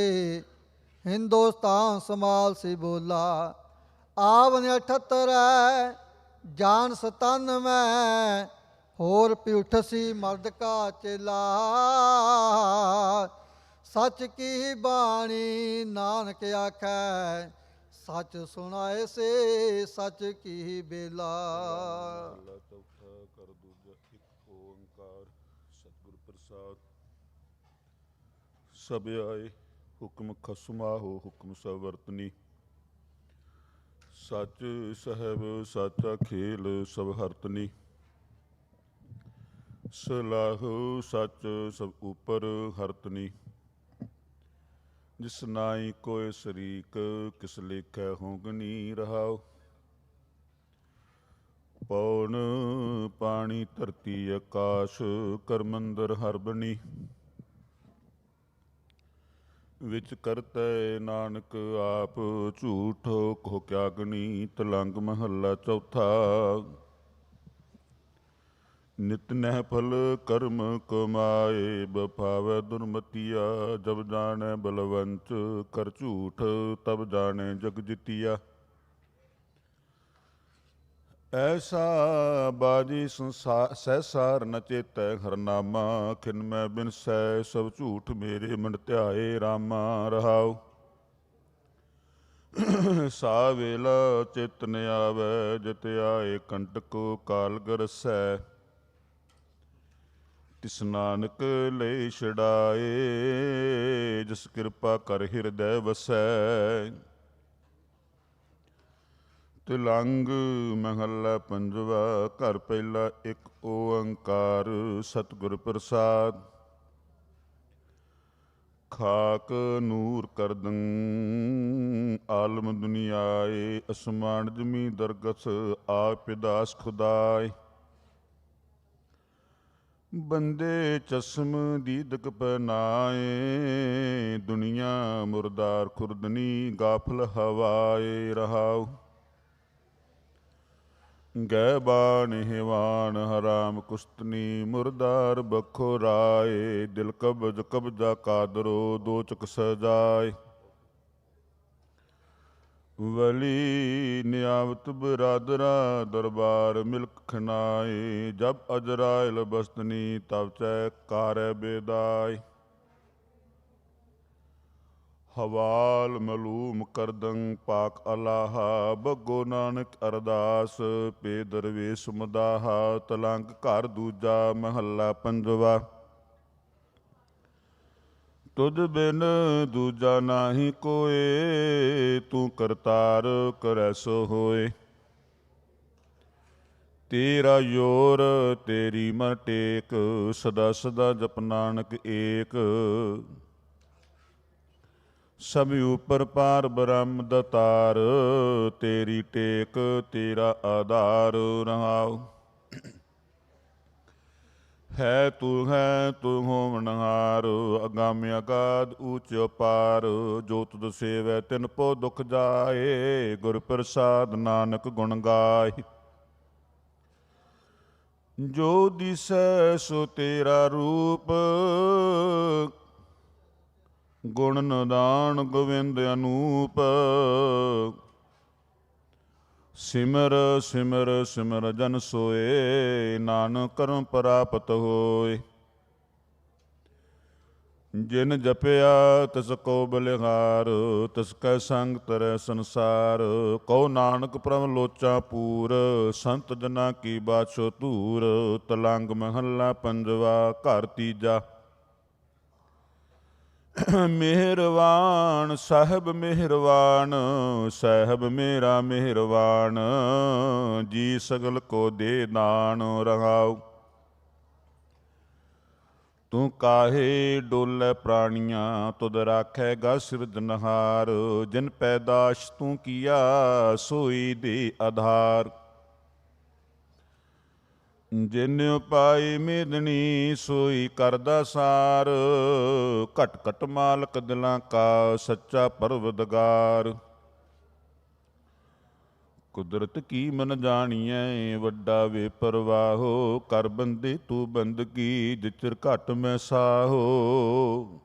हिंदुस्तान समाल सी बोला। आवने 78 जान 97, होर पिउठ सी मर्द का चेला। सच की बाणी नानक आखै, सच सुनाए से सच की बेला। ਮਹਲਾ ਚੌਥਾ ਕਰ ਦੂਜਾ ਇੱਕ ਓੰਕਾਰ ਸਤਿਗੁਰ ਪ੍ਰਸਾਦ। ਸਭ ਆਏ ਹੁਕਮ ਖਸਮਾਹੋ ਹੁਕਮ ਸਭ ਵਰਤਨੀ। ਸੱਚ ਸਹਿਬ ਸਾਚਾ ਖੇਲ ਸਭ ਹਰਤਨੀ। ਸਲਾਹੋ ਸੱਚ ਸਭ ਉਪਰ ਹਰਤਨੀ। ਜਿਸ ਨਾਈ ਕੋਇ ਸ਼ਰੀਕ ਕਿਸ ਲੇਖੈ ਹੋਂਗਨੀ ਰਹਾਓ। ਪੌਣ ਪਾਣੀ ਧਰਤੀ ਆਕਾਸ਼ ਕਰਮੰਦਰ ਹਰ ਬਣੀ। ਵਿੱਚ ਕਰਤੈ ਨਾਨਕ ਆਪ ਝੂਠ ਕੋ ਕਿਆ ਗਣੀ। ਤਲੰਗ ਮਹੱਲਾ ਚੌਥਾ। ਨਿਤ ਨਹਿ ਫਲ ਕਰਮ ਕਮਾਏ ਬਫਾਵੈ ਦੁਰਮਤੀਆ। ਜਬ ਜਾਣੈ ਬਲਵੰਚ ਕਰ ਝੂਠ ਤਬ ਜਾਣੈ ਜਗ ਜਿਤੀਆ। ਐਸਾ ਬਾਜੀ ਸਹਿਸਾਰ ਨ ਚੇਤੈ ਹਰਨਾਮਾ। ਖਿਨ ਮੈਂ ਬਿਨਸੈ ਸਭ ਝੂਠ ਮੇਰੇ ਮਨ ਧਿਆਏ ਰਾਮਾ। ਰਹਾਉ ਸਾ ਵੇਲਾ ਚਿਤ ਨ ਆਵੈ ਜਿਤ ਆਏ ਕੰਟਕ ਕਾਲ ਗਰਸੈ। ਤਿਸ ਨਾਨਕ ਲਈ ਛਡਾਏ ਜਿਸ ਕਿਰਪਾ ਕਰ ਹਿਰਦੈ ਵਸੈ। ਤਿਲੰਗ ਮਹੱਲਾ ਪੰਜਵਾ। ਘਰ ਪਹਿਲਾ ਇੱਕ ਓੰਕਾਰ ਸਤਿਗੁਰ ਪ੍ਰਸਾਦ। ਖਾਕ ਨੂਰ ਕਰਦੰ ਆਲਮ ਦੁਨੀਆਏ। ਅਸਮਾਨ ਜਮੀ ਦਰਗਸ ਆਪ ਪਿਦਾਸ ਖੁਦਾਏ। ਬੰਦੇ ਚਸ਼ਮ ਦੀਦਕ ਪਹਿਨਾਏ। ਦੁਨੀਆ ਮੁਰਦਾਰ ਖੁਰਦਨੀ ਗਾਫਲ ਹਵਾਏ। ਰਹਾਉ ਗੈਬਾਨ ਹਿਵਾਨ ਹਰਾਮ ਕੁਸ਼ਤਨੀ। ਮੁਰਦਾਰ ਬਖੋ ਰਾਏ। ਦਿਲ ਕਬਜ ਕਬਜਾ ਕਾਦਰੋ ਦੋਚਕ ਸਜਾਏ। ਵਲੀ ਨਿਆਵਤ ਬਰਾਦਰਾ ਦਰਬਾਰ ਮਿਲਕ ਖਨਾਏ। ਜਬ ਅਜਰਾਇਲ ਬਸਤਨੀ ਤਬ ਚੈ ਕਾਰੈ ਬੇਦਾਏ। ਹਵਾਲ ਮਲੂਮ ਕਰਦੰ ਪਾਕ ਅਲਾਹਾ, ਬੱਗੋ ਨਾਨਕ ਅਰਦਾਸ ਪੇ ਦਰਵੇਸ਼ ਮੁਦਾਹਾ। ਤਲੰਗ ਘਰ ਦੂਜਾ ਮਹੱਲਾ ਪੰਜਵਾ। ਤੁਧ ਬਿਨ ਦੂਜਾ ਨਾਹੀ ਕੋਏ, ਤੂੰ ਕਰਤਾਰ ਕਰੈ ਸੋ ਹੋਏ। ਤੇਰਾ ਯੋਰ ਤੇਰੀ ਮਨ ਟੇਕ, ਸਦਾ ਸਦਾ ਜਪ ਨਾਨਕ ਏਕ। ਸਭ ਉਪਰ ਪਾਰ ਬ੍ਰਹਮ ਦਤਾਰ, ਤੇਰੀ ਟੇਕ ਤੇਰਾ ਆਧਾਰ ਰਹਾਉ। ਹੈ ਤੂੰ ਹੋਵਨਹਾਰ, ਅਗਾਮਿ ਅਗਾਧ ਊਚ ਅਪਾਰ। ਜੋ ਤੁਧ ਸੇਵੈ ਤਿਨ ਪੋ ਦੁਖ ਜਾਏ, ਗੁਰ ਪ੍ਰਸਾਦ ਨਾਨਕ ਗੁਣ ਗਾਏ। ਜੋ ਦਿਸੈ ਸੋ ਤੇਰਾ ਰੂਪ, ਗੁਣ ਨਿਧਾਨ ਗੋਵਿੰਦ ਅਨੂਪ। ਸਿਮਰ ਸਿਮਰ ਸਿਮਰ ਜਨ ਸੋਏ, ਨਾਨਕ ਕਰਮ ਪ੍ਰਾਪਤ ਹੋਏ। ਜਿਨ ਜਪਿਆ ਤਿਸ ਕੋ ਬਲਿਹਾਰ, ਤਿਸ ਕੈ ਸੰਗ ਤਰੈ ਸੰਸਾਰ। ਕਹੋ ਨਾਨਕ ਪ੍ਰਭ ਲੋਚਾ ਪੂਰ, ਸੰਤ ਜਨਾ ਕੀ ਬਾਛੋ ਧੂਰ। ਤਲੰਗ ਮਹੱਲਾ ਪੰਜਵਾ। ਘਰ ਤੀਜਾ। ਮਿਹਰਵਾਨ ਸਾਹਿਬ ਮਿਹਰਵਾਨ, ਸਾਹਿਬ ਮੇਰਾ ਮਿਹਰਵਾਨ। ਜੀ ਸਗਲ ਕੋ ਦੇ ਦਾਨ ਰਹਾਉ। ਤੂੰ ਕਾਹੇ ਡੋਲੇ ਪ੍ਰਾਣੀਆਂ, ਤੁਧ ਰਾਖੇਗਾ ਸਿਰਜਨਹਾਰ। ਜਿਨ ਪੈਦਾਸ਼ ਤੂੰ ਕੀਆ, ਸੋਈ ਦੇ ਆਧਾਰ। ਜਿਨ ਉਪਾਈ ਮੇਦਨੀ, ਸੋਈ ਕਰਦਾ ਸਾਰ। ਘਟ ਘਟ ਮਾਲਕ ਦਿਲਾਂ ਕਾ, ਸੱਚਾ ਪਰਵਦਗਾਰ। ਕੁਦਰਤ ਕੀ ਮਨ ਜਾਣੀਐ, ਵੱਡਾ ਵੇ ਪਰਵਾਹੋ। ਕਰ ਬੰਦੇ ਤੂੰ ਬੰਦਗੀ, ਜਿਚਰ ਘਟ ਮੈਂ ਸਾਹੋ।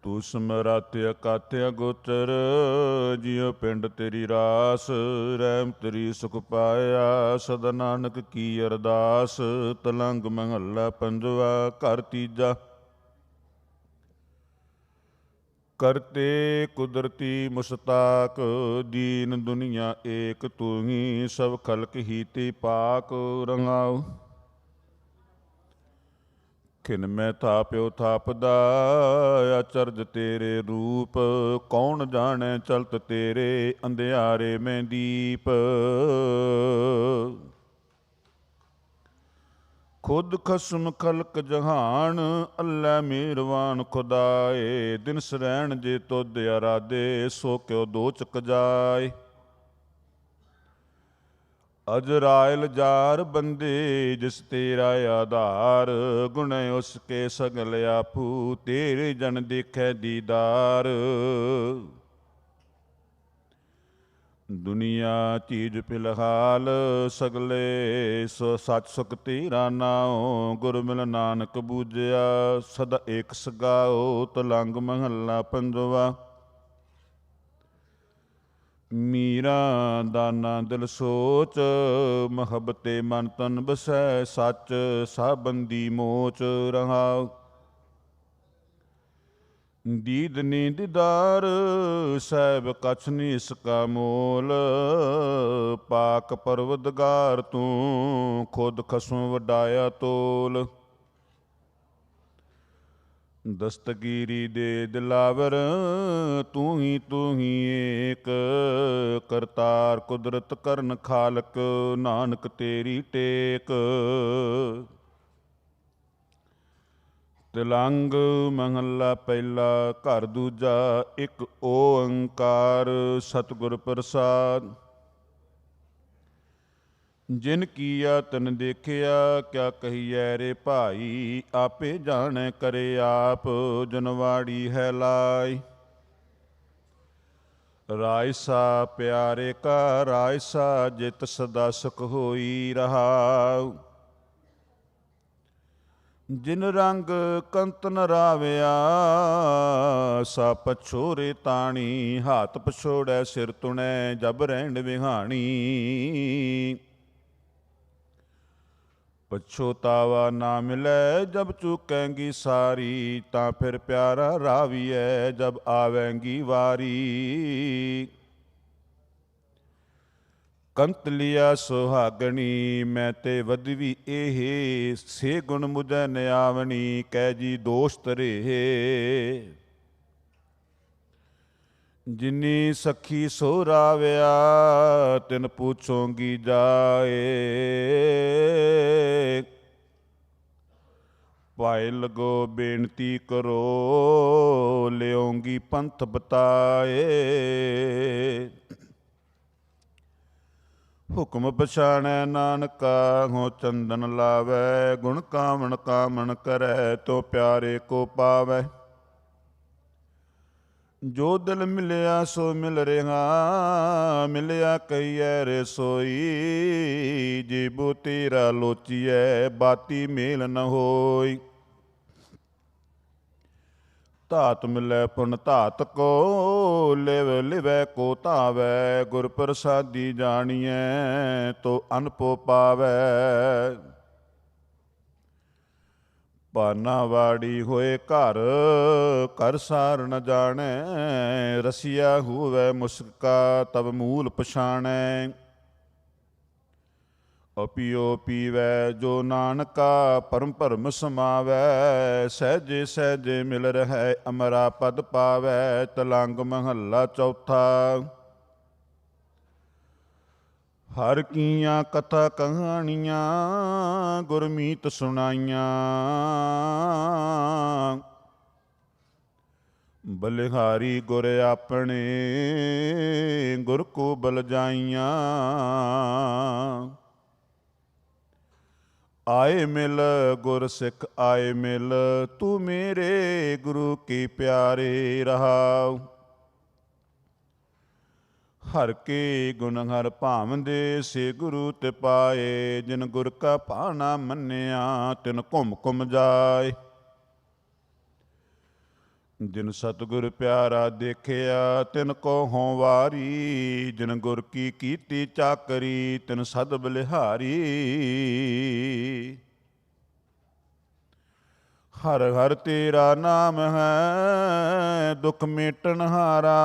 ਤੂੰ ਸਮਰਾਤ ਅਕਾਤ ਅਗੋਚਰ, ਜਿਉ ਪਿੰਡ ਤੇਰੀ ਰਾਸ। ਰਹਿਮ ਤੇਰੀ ਸੁਖ ਪਾਇਆ, ਸਦਾ ਨਾਨਕ ਕੀ ਅਰਦਾਸ। ਤਲੰਗ ਮਹੱਲਾ ਪੰਜਵਾ। ਘਰ ਤੀਜਾ। ਕਰਤੇ ਕੁਦਰਤੀ ਮੁਸਤਾਕ, ਦੀਨ ਦੁਨੀਆ ਏਕ ਤੂੰ ਹੀ। ਸਭ ਖਲਕ ਹੀ ਤੇ ਪਾਕ ਰੰਗਾਉ। ਖਿਨ ਮੈਂ ਥਾਪਿਓ ਥਾਪਦਾ, ਅਚਰਜ ਤੇਰੇ ਰੂਪ। ਕੌਣ ਜਾਣੈ ਚਲਤ ਤੇਰੇ, ਅੰਧਿਆਰੇ ਮੈਂ ਦੀਪ। ਖੁਦ ਖਸਮ ਖਲਕ ਜਹਾਨ, ਅੱਲਾ ਮਿਹਰਵਾਨ ਖੁਦਾਏ। ਦਿਨ ਸਰੈਣ ਜੇ ਤੁਧ ਅਰਾਧੇ, ਸੋ ਕਿਉ ਦੋਚਕ ਜਾਏ। ਅਜਰਾਇਲ ਜਾਰ ਬੰਦੇ, ਜਿਸ ਤੇਰਾ ਆਧਾਰ। ਗੁਣੈ ਉਸ ਕੇ ਸਗਲ ਆਪੂ, ਤੇਰੇ ਜਨ ਦੇਖੈ ਦੀਦਾਰ। ਦੁਨੀਆ ਚੀਜ਼ ਫਿਲਹਾਲ, ਸਗਲੇ ਸੋ ਸੱਚ ਸੁਖ ਤੇਰਾ ਨਾਉ। ਗੁਰ ਮਿਲ ਨਾਨਕ ਬੂਝਿਆ, ਸਦਾ ਏਕ ਸਗਾਓ। ਤਲੰਗ ਮਹੱਲਾ ਪੰਜਵਾ। ਮੀਰਾ ਦਾਨਾ ਦਿਲ ਸੋਚ, ਮੁਹੱਬਤੇ ਮਨ ਤਨ ਬਸੈ। ਸੱਚ ਸਾਬੰਦੀ ਮੋਚ ਰਹਾਉ। ਦੀਦਨੀ ਦੀਦਾਰ, ਸਾਹਿਬ ਕਛ ਨੀ ਇਸ ਕਾ ਮੋਲ। ਪਾਕ ਪਰਵਦਗਾਰ ਤੂੰ, ਖੁਦ ਖਸਮ ਵਡਾਇਆ ਤੋਲ। ਦਸਤਗੀਰੀ ਦੇ ਦਿਲਾਵਰ, ਤੂੰ ਹੀ ਏਕ। ਕਰਤਾਰ ਕੁਦਰਤ ਕਰਨ ਖਾਲਕ, ਨਾਨਕ ਤੇਰੀ ਟੇਕ। ਤਿਲੰਗ ਮਹੱਲਾ ਪਹਿਲਾ। ਘਰ ਦੂਜਾ। ਇੱਕ ਓੰਕਾਰ ਸਤਿਗੁਰ ਪ੍ਰਸਾਦ। ਜਿਨ ਕੀਆ ਤਿਨ ਦੇਖਿਆ, ਕਿਆ ਕਹੀਐ ਰੇ ਭਾਈ। ਆਪੇ ਜਾਣੈ ਕਰੇ ਆਪ, ਜਨਵਾੜੀ ਹੈ ਲਾਈ। ਰਾਇਸਾ ਪਿਆਰੇ ਕਾ ਰਾਇਸਾ, ਜਿਤ ਸਦਾ ਸੁਖ ਹੋਈ ਰਹਾਉ। ਜਿਨ ਰੰਗ ਕੰਤ ਨ ਰਾਵਿਆ, ਸਾ ਪਛੋਰੇ ਤਾਣੀ। ਹਾਥ ਪਛੋੜੈ ਸਿਰ ਤੁਣੈ, ਜਬ ਰਹਿਣ ਵਿਹਾਣੀ। ਪਛੋਤਾਵਾ ਨਾ ਮਿਲੈ ਜਬ ਚੁਕੈਂਗੀ ਸਾਰੀ, ਤਾਂ ਫਿਰ ਪਿਆਰਾ ਰਾਵੀਐ ਜਬ ਆਵੈਂਗੀ ਵਾਰੀ। ਕੰਤ ਲਿਆ ਸੁਹਾਗਣੀ ਮੈਂ ਤੇ ਵਧਵੀ ਇਹ, ਸੇ ਗੁਣ ਮੁਝੈ ਨਿਆਵਣੀ ਕਹਿ ਜੀ ਦੋਸ਼ ਧਰੇ। ਜਿਨੀ ਸਖੀ ਸੋ ਰਾਵਿਆ ਤਿਨ ਪੁੱਛੋਂਗੀ ਜਾਏ, ਭਾਏ ਲਗੋ ਬੇਨਤੀ ਕਰੋ ਲਿਆਉਂਗੀ ਪੰਥ ਬਤਾਏ। ਹੁਕਮ ਪਛਾਣੈ ਨਾਨਕਾ ਹੋ ਚੰਦਨ ਲਾਵੈ, ਗੁਣ ਕਾਵਣ ਕਾਮਣ ਕਰੈ ਤੋ ਪਿਆਰੇ ਕੋ ਪਾਵੈ। ਜੋ ਦਿਲ ਮਿਲਿਆ ਸੋ ਮਿਲ ਰਿਹਾ, ਮਿਲਿਆ ਕਹੀਐ ਰੇ ਸੋਈ। ਜੀਬੂ ਤੇਰਾ ਲੋਚੀਐ ਬਾਤੀ ਮੇਲ ਨ ਹੋਈ। ਧਾਤ ਮਿਲੈ ਪੁਨ ਧਾਤ ਕੋ, ਲਿਵ ਲਿਵੈ ਕੋ ਧਾਵੈ। ਗੁਰ ਪ੍ਰਸਾਦੀ ਜਾਣੀਐ ਤੋ ਅਨਪੋ ਪਾਵੈ। ਪਾਨਾ ਵਾੜੀ ਹੋਏ ਘਰ, ਘਰ ਸਾਰ ਨ ਜਾਣੈ। ਰਸੀਆ ਹੋਵੈ ਮੁਸਕਾ ਤਬ ਮੂਲ ਪਛਾਣੈ। ਅਪਿਓ ਪੀਵੈ ਜੋ ਨਾਨਕਾ ਪਰਮ ਭਰਮ ਸਮਾਵੈ। ਸਹਿਜੇ ਸਹਿਜੇ ਮਿਲ ਰਹਿ ਅਮਰਾ ਪਦ ਪਾਵੈ। ਤਲੰਗ ਮਹੱਲਾ ਚੌਥਾ। ਹਰ ਕੀਆਂ ਕਥਾ ਕਹਾਣੀਆਂ ਗੁਰਮੀਤ ਸੁਣਾਈਆਂ। ਬਲਿਹਾਰੀ ਗੁਰ ਆਪਣੇ ਗੁਰ ਕੋ ਬਲ ਜਾਈਆਂ। ਆਏ ਮਿਲ ਗੁਰ ਸਿੱਖ ਆਏ ਮਿਲ, ਤੂੰ ਮੇਰੇ ਗੁਰੂ ਕੀ ਪਿਆਰੇ ਰਹਾਉ। ਹਰ ਕੇ ਗੁਣ ਹਰ ਭਾਵੰਦੇ ਸੇ ਗੁਰੂ ਤੇ ਪਾਏ। ਜਿਨ ਗੁਰ ਕਾ ਭਾਣਾ ਮੰਨਿਆ ਤਿਨ ਘੁਮ ਘੁਮ ਜਾਏ। ਜਿਨ ਸਤਿਗੁਰ ਪਿਆਰਾ ਦੇਖਿਆ ਤਿਨ ਕੋ ਹੋਂ ਵਾਰੀ। ਜਿਨ ਗੁਰ ਕੀ ਕੀਤੀ ਚਾਕਰੀ ਤਿਨ ਸਦ ਬਲਿਹਾਰੀ। ਹਰ ਹਰ ਤੇਰਾ ਨਾਮ ਹੈ ਦੁਖ ਮੇਟਣ ਹਾਰਾ।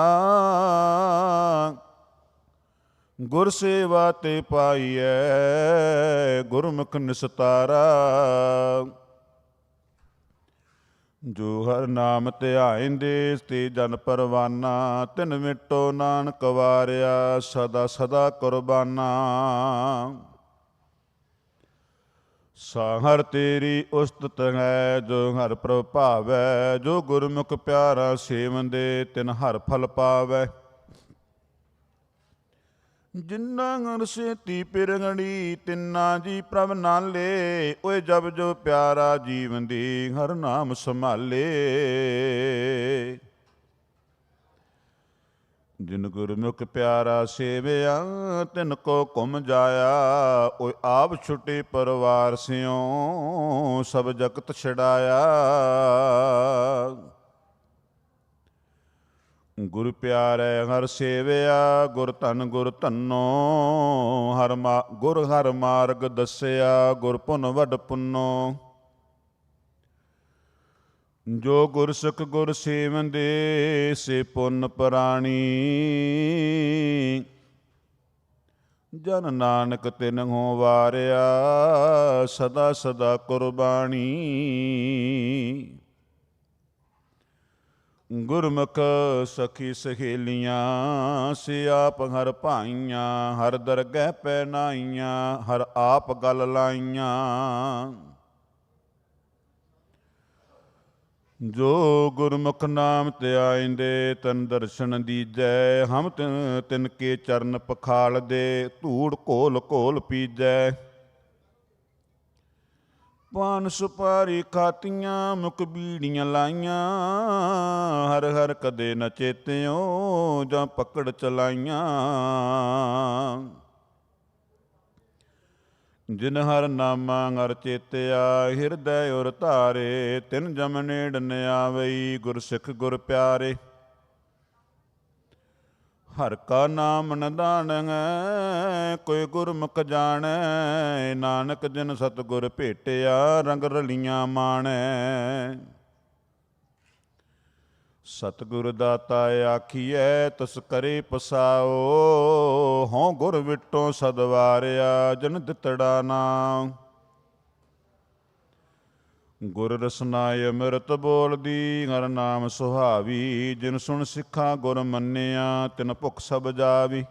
ਗੁਰ ਸੇਵਾ ਤੇ ਪਾਈਐ ਗੁਰਮੁਖ ਨਿਸਤਾਰਾ। ਜੋ ਹਰ ਨਾਮ ਧਿਆਇਂਦੇ ਤੇ ਜਨ ਪਰਵਾਨਾ। ਤਿਨ ਮਿਟੋ ਨਾਨਕ ਵਾਰਿਆ ਸਦਾ ਸਦਾ ਕੁਰਬਾਨਾ। ਸਾਹਰ ਤੇਰੀ ਉਸਤਤ ਹੈ ਜੋ ਹਰ ਪ੍ਰਭ ਭਾਵੈ। ਜੋ ਗੁਰਮੁਖ ਪਿਆਰਾ ਸੇਵੰਦੇ ਤਿਨ ਹਰ ਫਲ ਪਾਵੈ। ਜਿੰਨਾ ਗੁਰ ਸੇਤੀ ਪਿਰਗੜੀ ਤਿੰਨਾ ਜੀ ਪ੍ਰਭ ਨਾਲੇ। ਓਏ ਜਬ ਜੋ ਪਿਆਰਾ ਜੀਵਨ ਦੀ ਹਰ ਨਾਮ ਸੰਭਾਲੇ। ਜਿਨ ਗੁਰਮੁਖ ਪਿਆਰਾ ਸੇਵਿਆ ਤਿਨ ਕੋ ਘੁਮ ਜਾਇਆ। ਓਏ ਆਪ ਛੁਟੇ ਪਰਿਵਾਰ ਸਿਉ ਸਭ ਜਗਤ ਛਡਾਇਆ। ਗੁਰ ਪਿਆਰੇ ਹਰ ਸੇਵਿਆ ਗੁਰ ਧਨੋ। ਗੁਰ ਹਰ ਮਾਰਗ ਦੱਸਿਆ ਗੁਰ ਪੁਨ ਵਡ ਪੁੰਨੋ। ਜੋ ਗੁਰ ਸਿੱਖ ਗੁਰ ਸੇਵੰਦੇ ਸੇ ਪੁੰਨ ਪ੍ਰਾਣੀ। ਜਨ ਨਾਨਕ ਤਿਨ ਹੋਂ ਵਾਰਿਆ ਸਦਾ ਸਦਾ ਕੁਰਬਾਨੀ। ਗੁਰਮੁਖ ਸਖੀ ਸਹੇਲੀਆਂ ਸੇ ਆਪ ਹਰ ਭਾਈਆਂ। ਹਰ ਦਰਗਹਿ ਪੈ ਨਾਈਆਂ ਹਰ ਆਪ ਗਲ ਲਾਈਆਂ। ਜੋ ਗੁਰਮੁਖ ਨਾਮ ਧਿਆਇਂਦੇ ਤਨ ਦਰਸ਼ਨ ਦੀਜੈ। ਹਮ ਤਿਨ ਕੇ ਚਰਨ ਪਖਾਲਦੇ ਧੂੜ ਘੋਲ ਘੋਲ ਪੀਜੈ। ਪਾਨ ਸੁਪਾਰੀ ਖਾਤੀਆਂ ਮੁਖ ਬੀੜੀਆਂ ਲਾਈਆਂ। ਹਰ ਹਰ ਕਦੇ ਨ ਚੇਤਿਓ ਜਾਂ ਪਕੜ ਚਲਾਈਆਂ। ਜਿਨ ਹਰ ਨਾਮਾ ਹਰ ਚੇਤਿਆ ਹਿਰਦੈ ਉਰ ਧਾਰੇ। ਤਿਨ ਜਮ ਨੇੜ ਨ ਆਵਈ ਗੁਰ ਸਿੱਖ ਗੁਰ ਪਿਆਰੇ। ਹਰ ਕਾ ਨਾਮ ਨਿਧਾਨੈ, ਕੋਈ ਗੁਰਮੁਖ ਜਾਣੈ। ਨਾਨਕ ਜਿਨ ਸਤਿਗੁਰ ਭੇਟਿਆ, ਰੰਗ ਰਲੀਆਂ ਮਾਣੈ। ਸਤਿਗੁਰ ਦਾਤਾ ਆਖੀਐ, ਤਿਸ ਕਰੇ ਪਸਾਓ। ਹਉ ਗੁਰ ਵਿਟੋ ਸਦਵਾਰਿਆ, ਜਿਨ ਦਿੱਤੜਾ ਨਾਮ। ਗੁਰ ਰਸਨਾਇ ਅੰਮ੍ਰਿਤ ਬੋਲਦੀ, ਹਰ ਨਾਮ ਸੁਹਾਵੀ। ਜਿਨ ਸੁਣ ਸਿੱਖਾ ਗੁਰ ਮੰਨਿਆ, ਤਿਨ ਭੁਖ ਸਭ ਜਾਵੀ।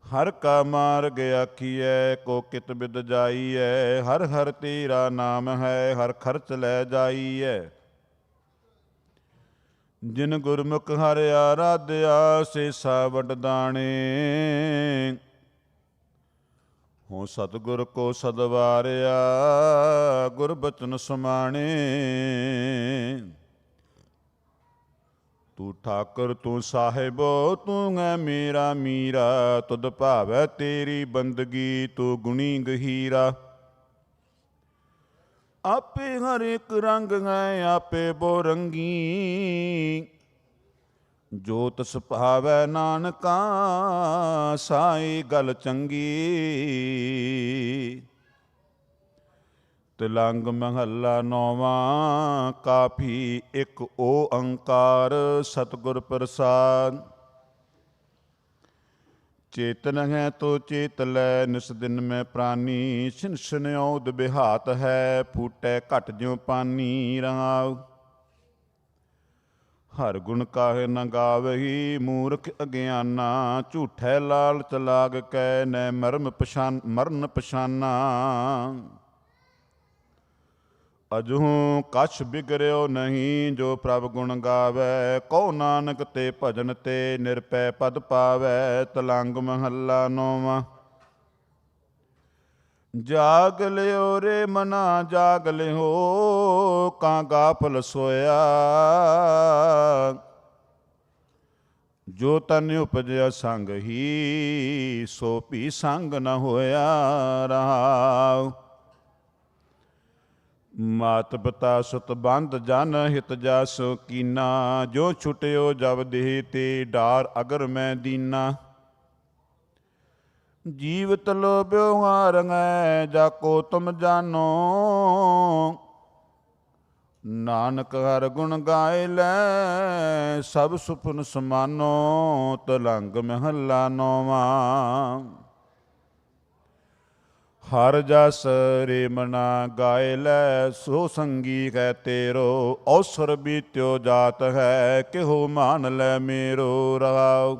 ਹਰ ਕਾ ਮਾਰਗ ਆਖੀਐ, ਕੋ ਕਿਤ ਬਿਦ ਜਾਈਐ। ਹਰ ਹਰ ਤੇਰਾ ਨਾਮ ਹੈ, ਹਰ ਖਰਚ ਲੈ ਜਾਈਐ। ਜਿਨ ਗੁਰਮੁਖ ਹਰਿ ਆਰਾਧਿਆ, ਸੇਸਾ ਵਡ ਦਾਣੇ। ਹੋ ਸਤਿਗੁਰ ਕੋ ਸਦਵਾਰਿਆ, ਗੁਰ ਬਚਨ ਸਮਾਣੇ। ਤੂੰ ਠਾਕੁਰ ਤੂੰ ਸਾਹਿਬੋ, ਤੂੰ ਹੈ ਮੇਰਾ ਮੀਰਾ। ਤੁਧ ਭਾਵੈ ਤੇਰੀ ਬੰਦਗੀ, ਤੂੰ ਗੁਣੀ ਗਹੀਰਾ। ਆਪੇ ਹਰ ਇੱਕ ਰੰਗ ਹੈ, ਆਪੇ ਬੋ ਰੰਗੀ। ਜੋ ਤਿਸ ਭਾਵੈ ਨਾਨਕਾ, ਸਾਈ ਗਲ ਚੰਗੀ। ਤਿਲੰਗ ਮਹੱਲਾ ਨੌਵਾਂ, ਕਾਫੀ ਇੱਕ ਓੰਕਾਰ। ਸਤਿਗੁਰ ਪ੍ਰਸਾਦ। ਚੇਤਨ ਹੈ ਤੋ ਚੇਤ ਲੈ, ਨਿਸ ਦਿਨ ਮੈਂ ਪ੍ਰਾਨੀ। ਛਿਨ ਛਿਨ ਔਦ ਬਿਹਾਤ ਹੈ, ਫੂਟੈ ਘਟ ਜਿਉ ਪਾਨੀ। ਰਹਾਉ ਹਰ ਗੁਣ ਕਾਹੇ ਨ ਗਾਵਹੀ, ਮੂਰਖ ਅਗਿਆਨਾ। ਝੂਠੈ ਲਾਲਚ ਲਾਗ ਕੈ, ਨੈ ਮਰਨ ਪਛਾਨਾ। ਅਜਹੂ ਕਛ ਬਿਗੜਿਓ ਨਹੀਂ, ਜੋ ਪ੍ਰਭ ਗੁਣ ਗਾਵੈ। ਕਹੋ ਨਾਨਕ ਤੇ ਭਜਨ ਤੇ, ਨਿਰਭੈ ਪਦ ਪਾਵੈ। ਤਲੰਗ ਮਹੱਲਾ ਨੌਵਾਂ। ਜਾਗ ਲਿਓ ਰੇ ਮਨਾ, ਜਾਗ ਲਿਓ, ਕਾਂ ਗਾਫਲ ਸੋਇਆ। ਜੋ ਤਨ ਉਪਜਿਆ ਸੰਗ ਹੀ, ਸੋ ਭੀ ਸੰਗ ਨ ਹੋਇਆ। ਰਹਾਉ ਮਾਤ ਪਿਤਾ ਸੁਤ ਬੰਧ, ਜਨ ਹਿਤ ਜਸ ਕੀਨਾ। ਜੋ ਛੁਟਿਓ ਜਬ ਦੇਹ ਤੇ, ਡਾਰ ਅਗਰ ਮੈਂ ਦੀਨਾ। ਜੀਵਤ ਲੋਭਿਓ ਹਾਰੰਗੈ, ਜਾਕੋ ਤੁਮ ਜਾਨੋ। ਨਾਨਕ ਹਰ ਗੁਣ ਗਾਏ ਲੈ, ਸਭ ਸੁਪਨ ਸਮਾਨੋ। ਤਲੰਗ ਮਹੱਲਾ ਨੌਵਾਂ। ਹਰ ਜਸ ਰੇ ਮਨਾ ਗਾਏ ਲੈ, ਸੋ ਸੰਗੀ ਹੈ ਤੇਰੋ। ਔਸਰ ਬੀਤਿਓ ਜਾਤ ਹੈ, ਕਿਹੋ ਮਾਨ ਲੈ ਮੇਰੋ। ਰਹਾਉ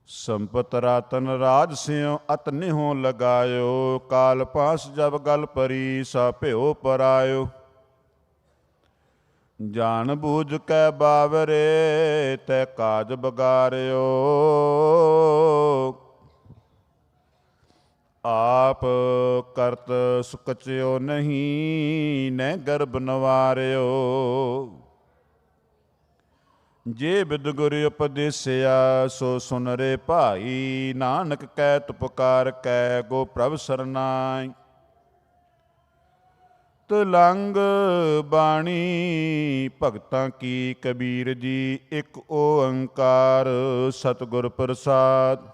ਸੰਪਤ ਰਾਤਨ ਰਾਜ ਸਿਉ, ਅਤ ਨਿਹੋ ਲਗਾਇਓ। ਕਾਲ ਪਾਸ ਜਬ ਗਲ ਪਰੀ, ਸਾ ਭਿਓ ਪਰਾਇਓ। ਜਾਣ ਬੂਝ ਕੈ ਬਾਵਰੇ, ਤੈ ਕਾਜ ਬਗਾਰਿਓ। ਆਪ ਕਰਤ ਸੁਕਚਿਓ ਨਹੀਂ, ਨੈ ਗਰਭ ਨਵਾਰਿਓ। ਜੇ ਬਿਦ ਗੁਰ ਉਪਦੇਸਿਆ, ਸੋ ਸੁਨ ਰੇ ਭਾਈ। ਨਾਨਕ ਕਹਿ ਪੁਕਾਰ ਕੈ, ਗੋ ਪ੍ਰਭ ਸਰਨਾਈ। ਤਲੰਗ ਬਾਣੀ ਭਗਤਾਂ ਕੀ, ਕਬੀਰ ਜੀ ਇੱਕ ਓੰਕਾਰ। ਸਤਿਗੁਰ ਪ੍ਰਸਾਦ।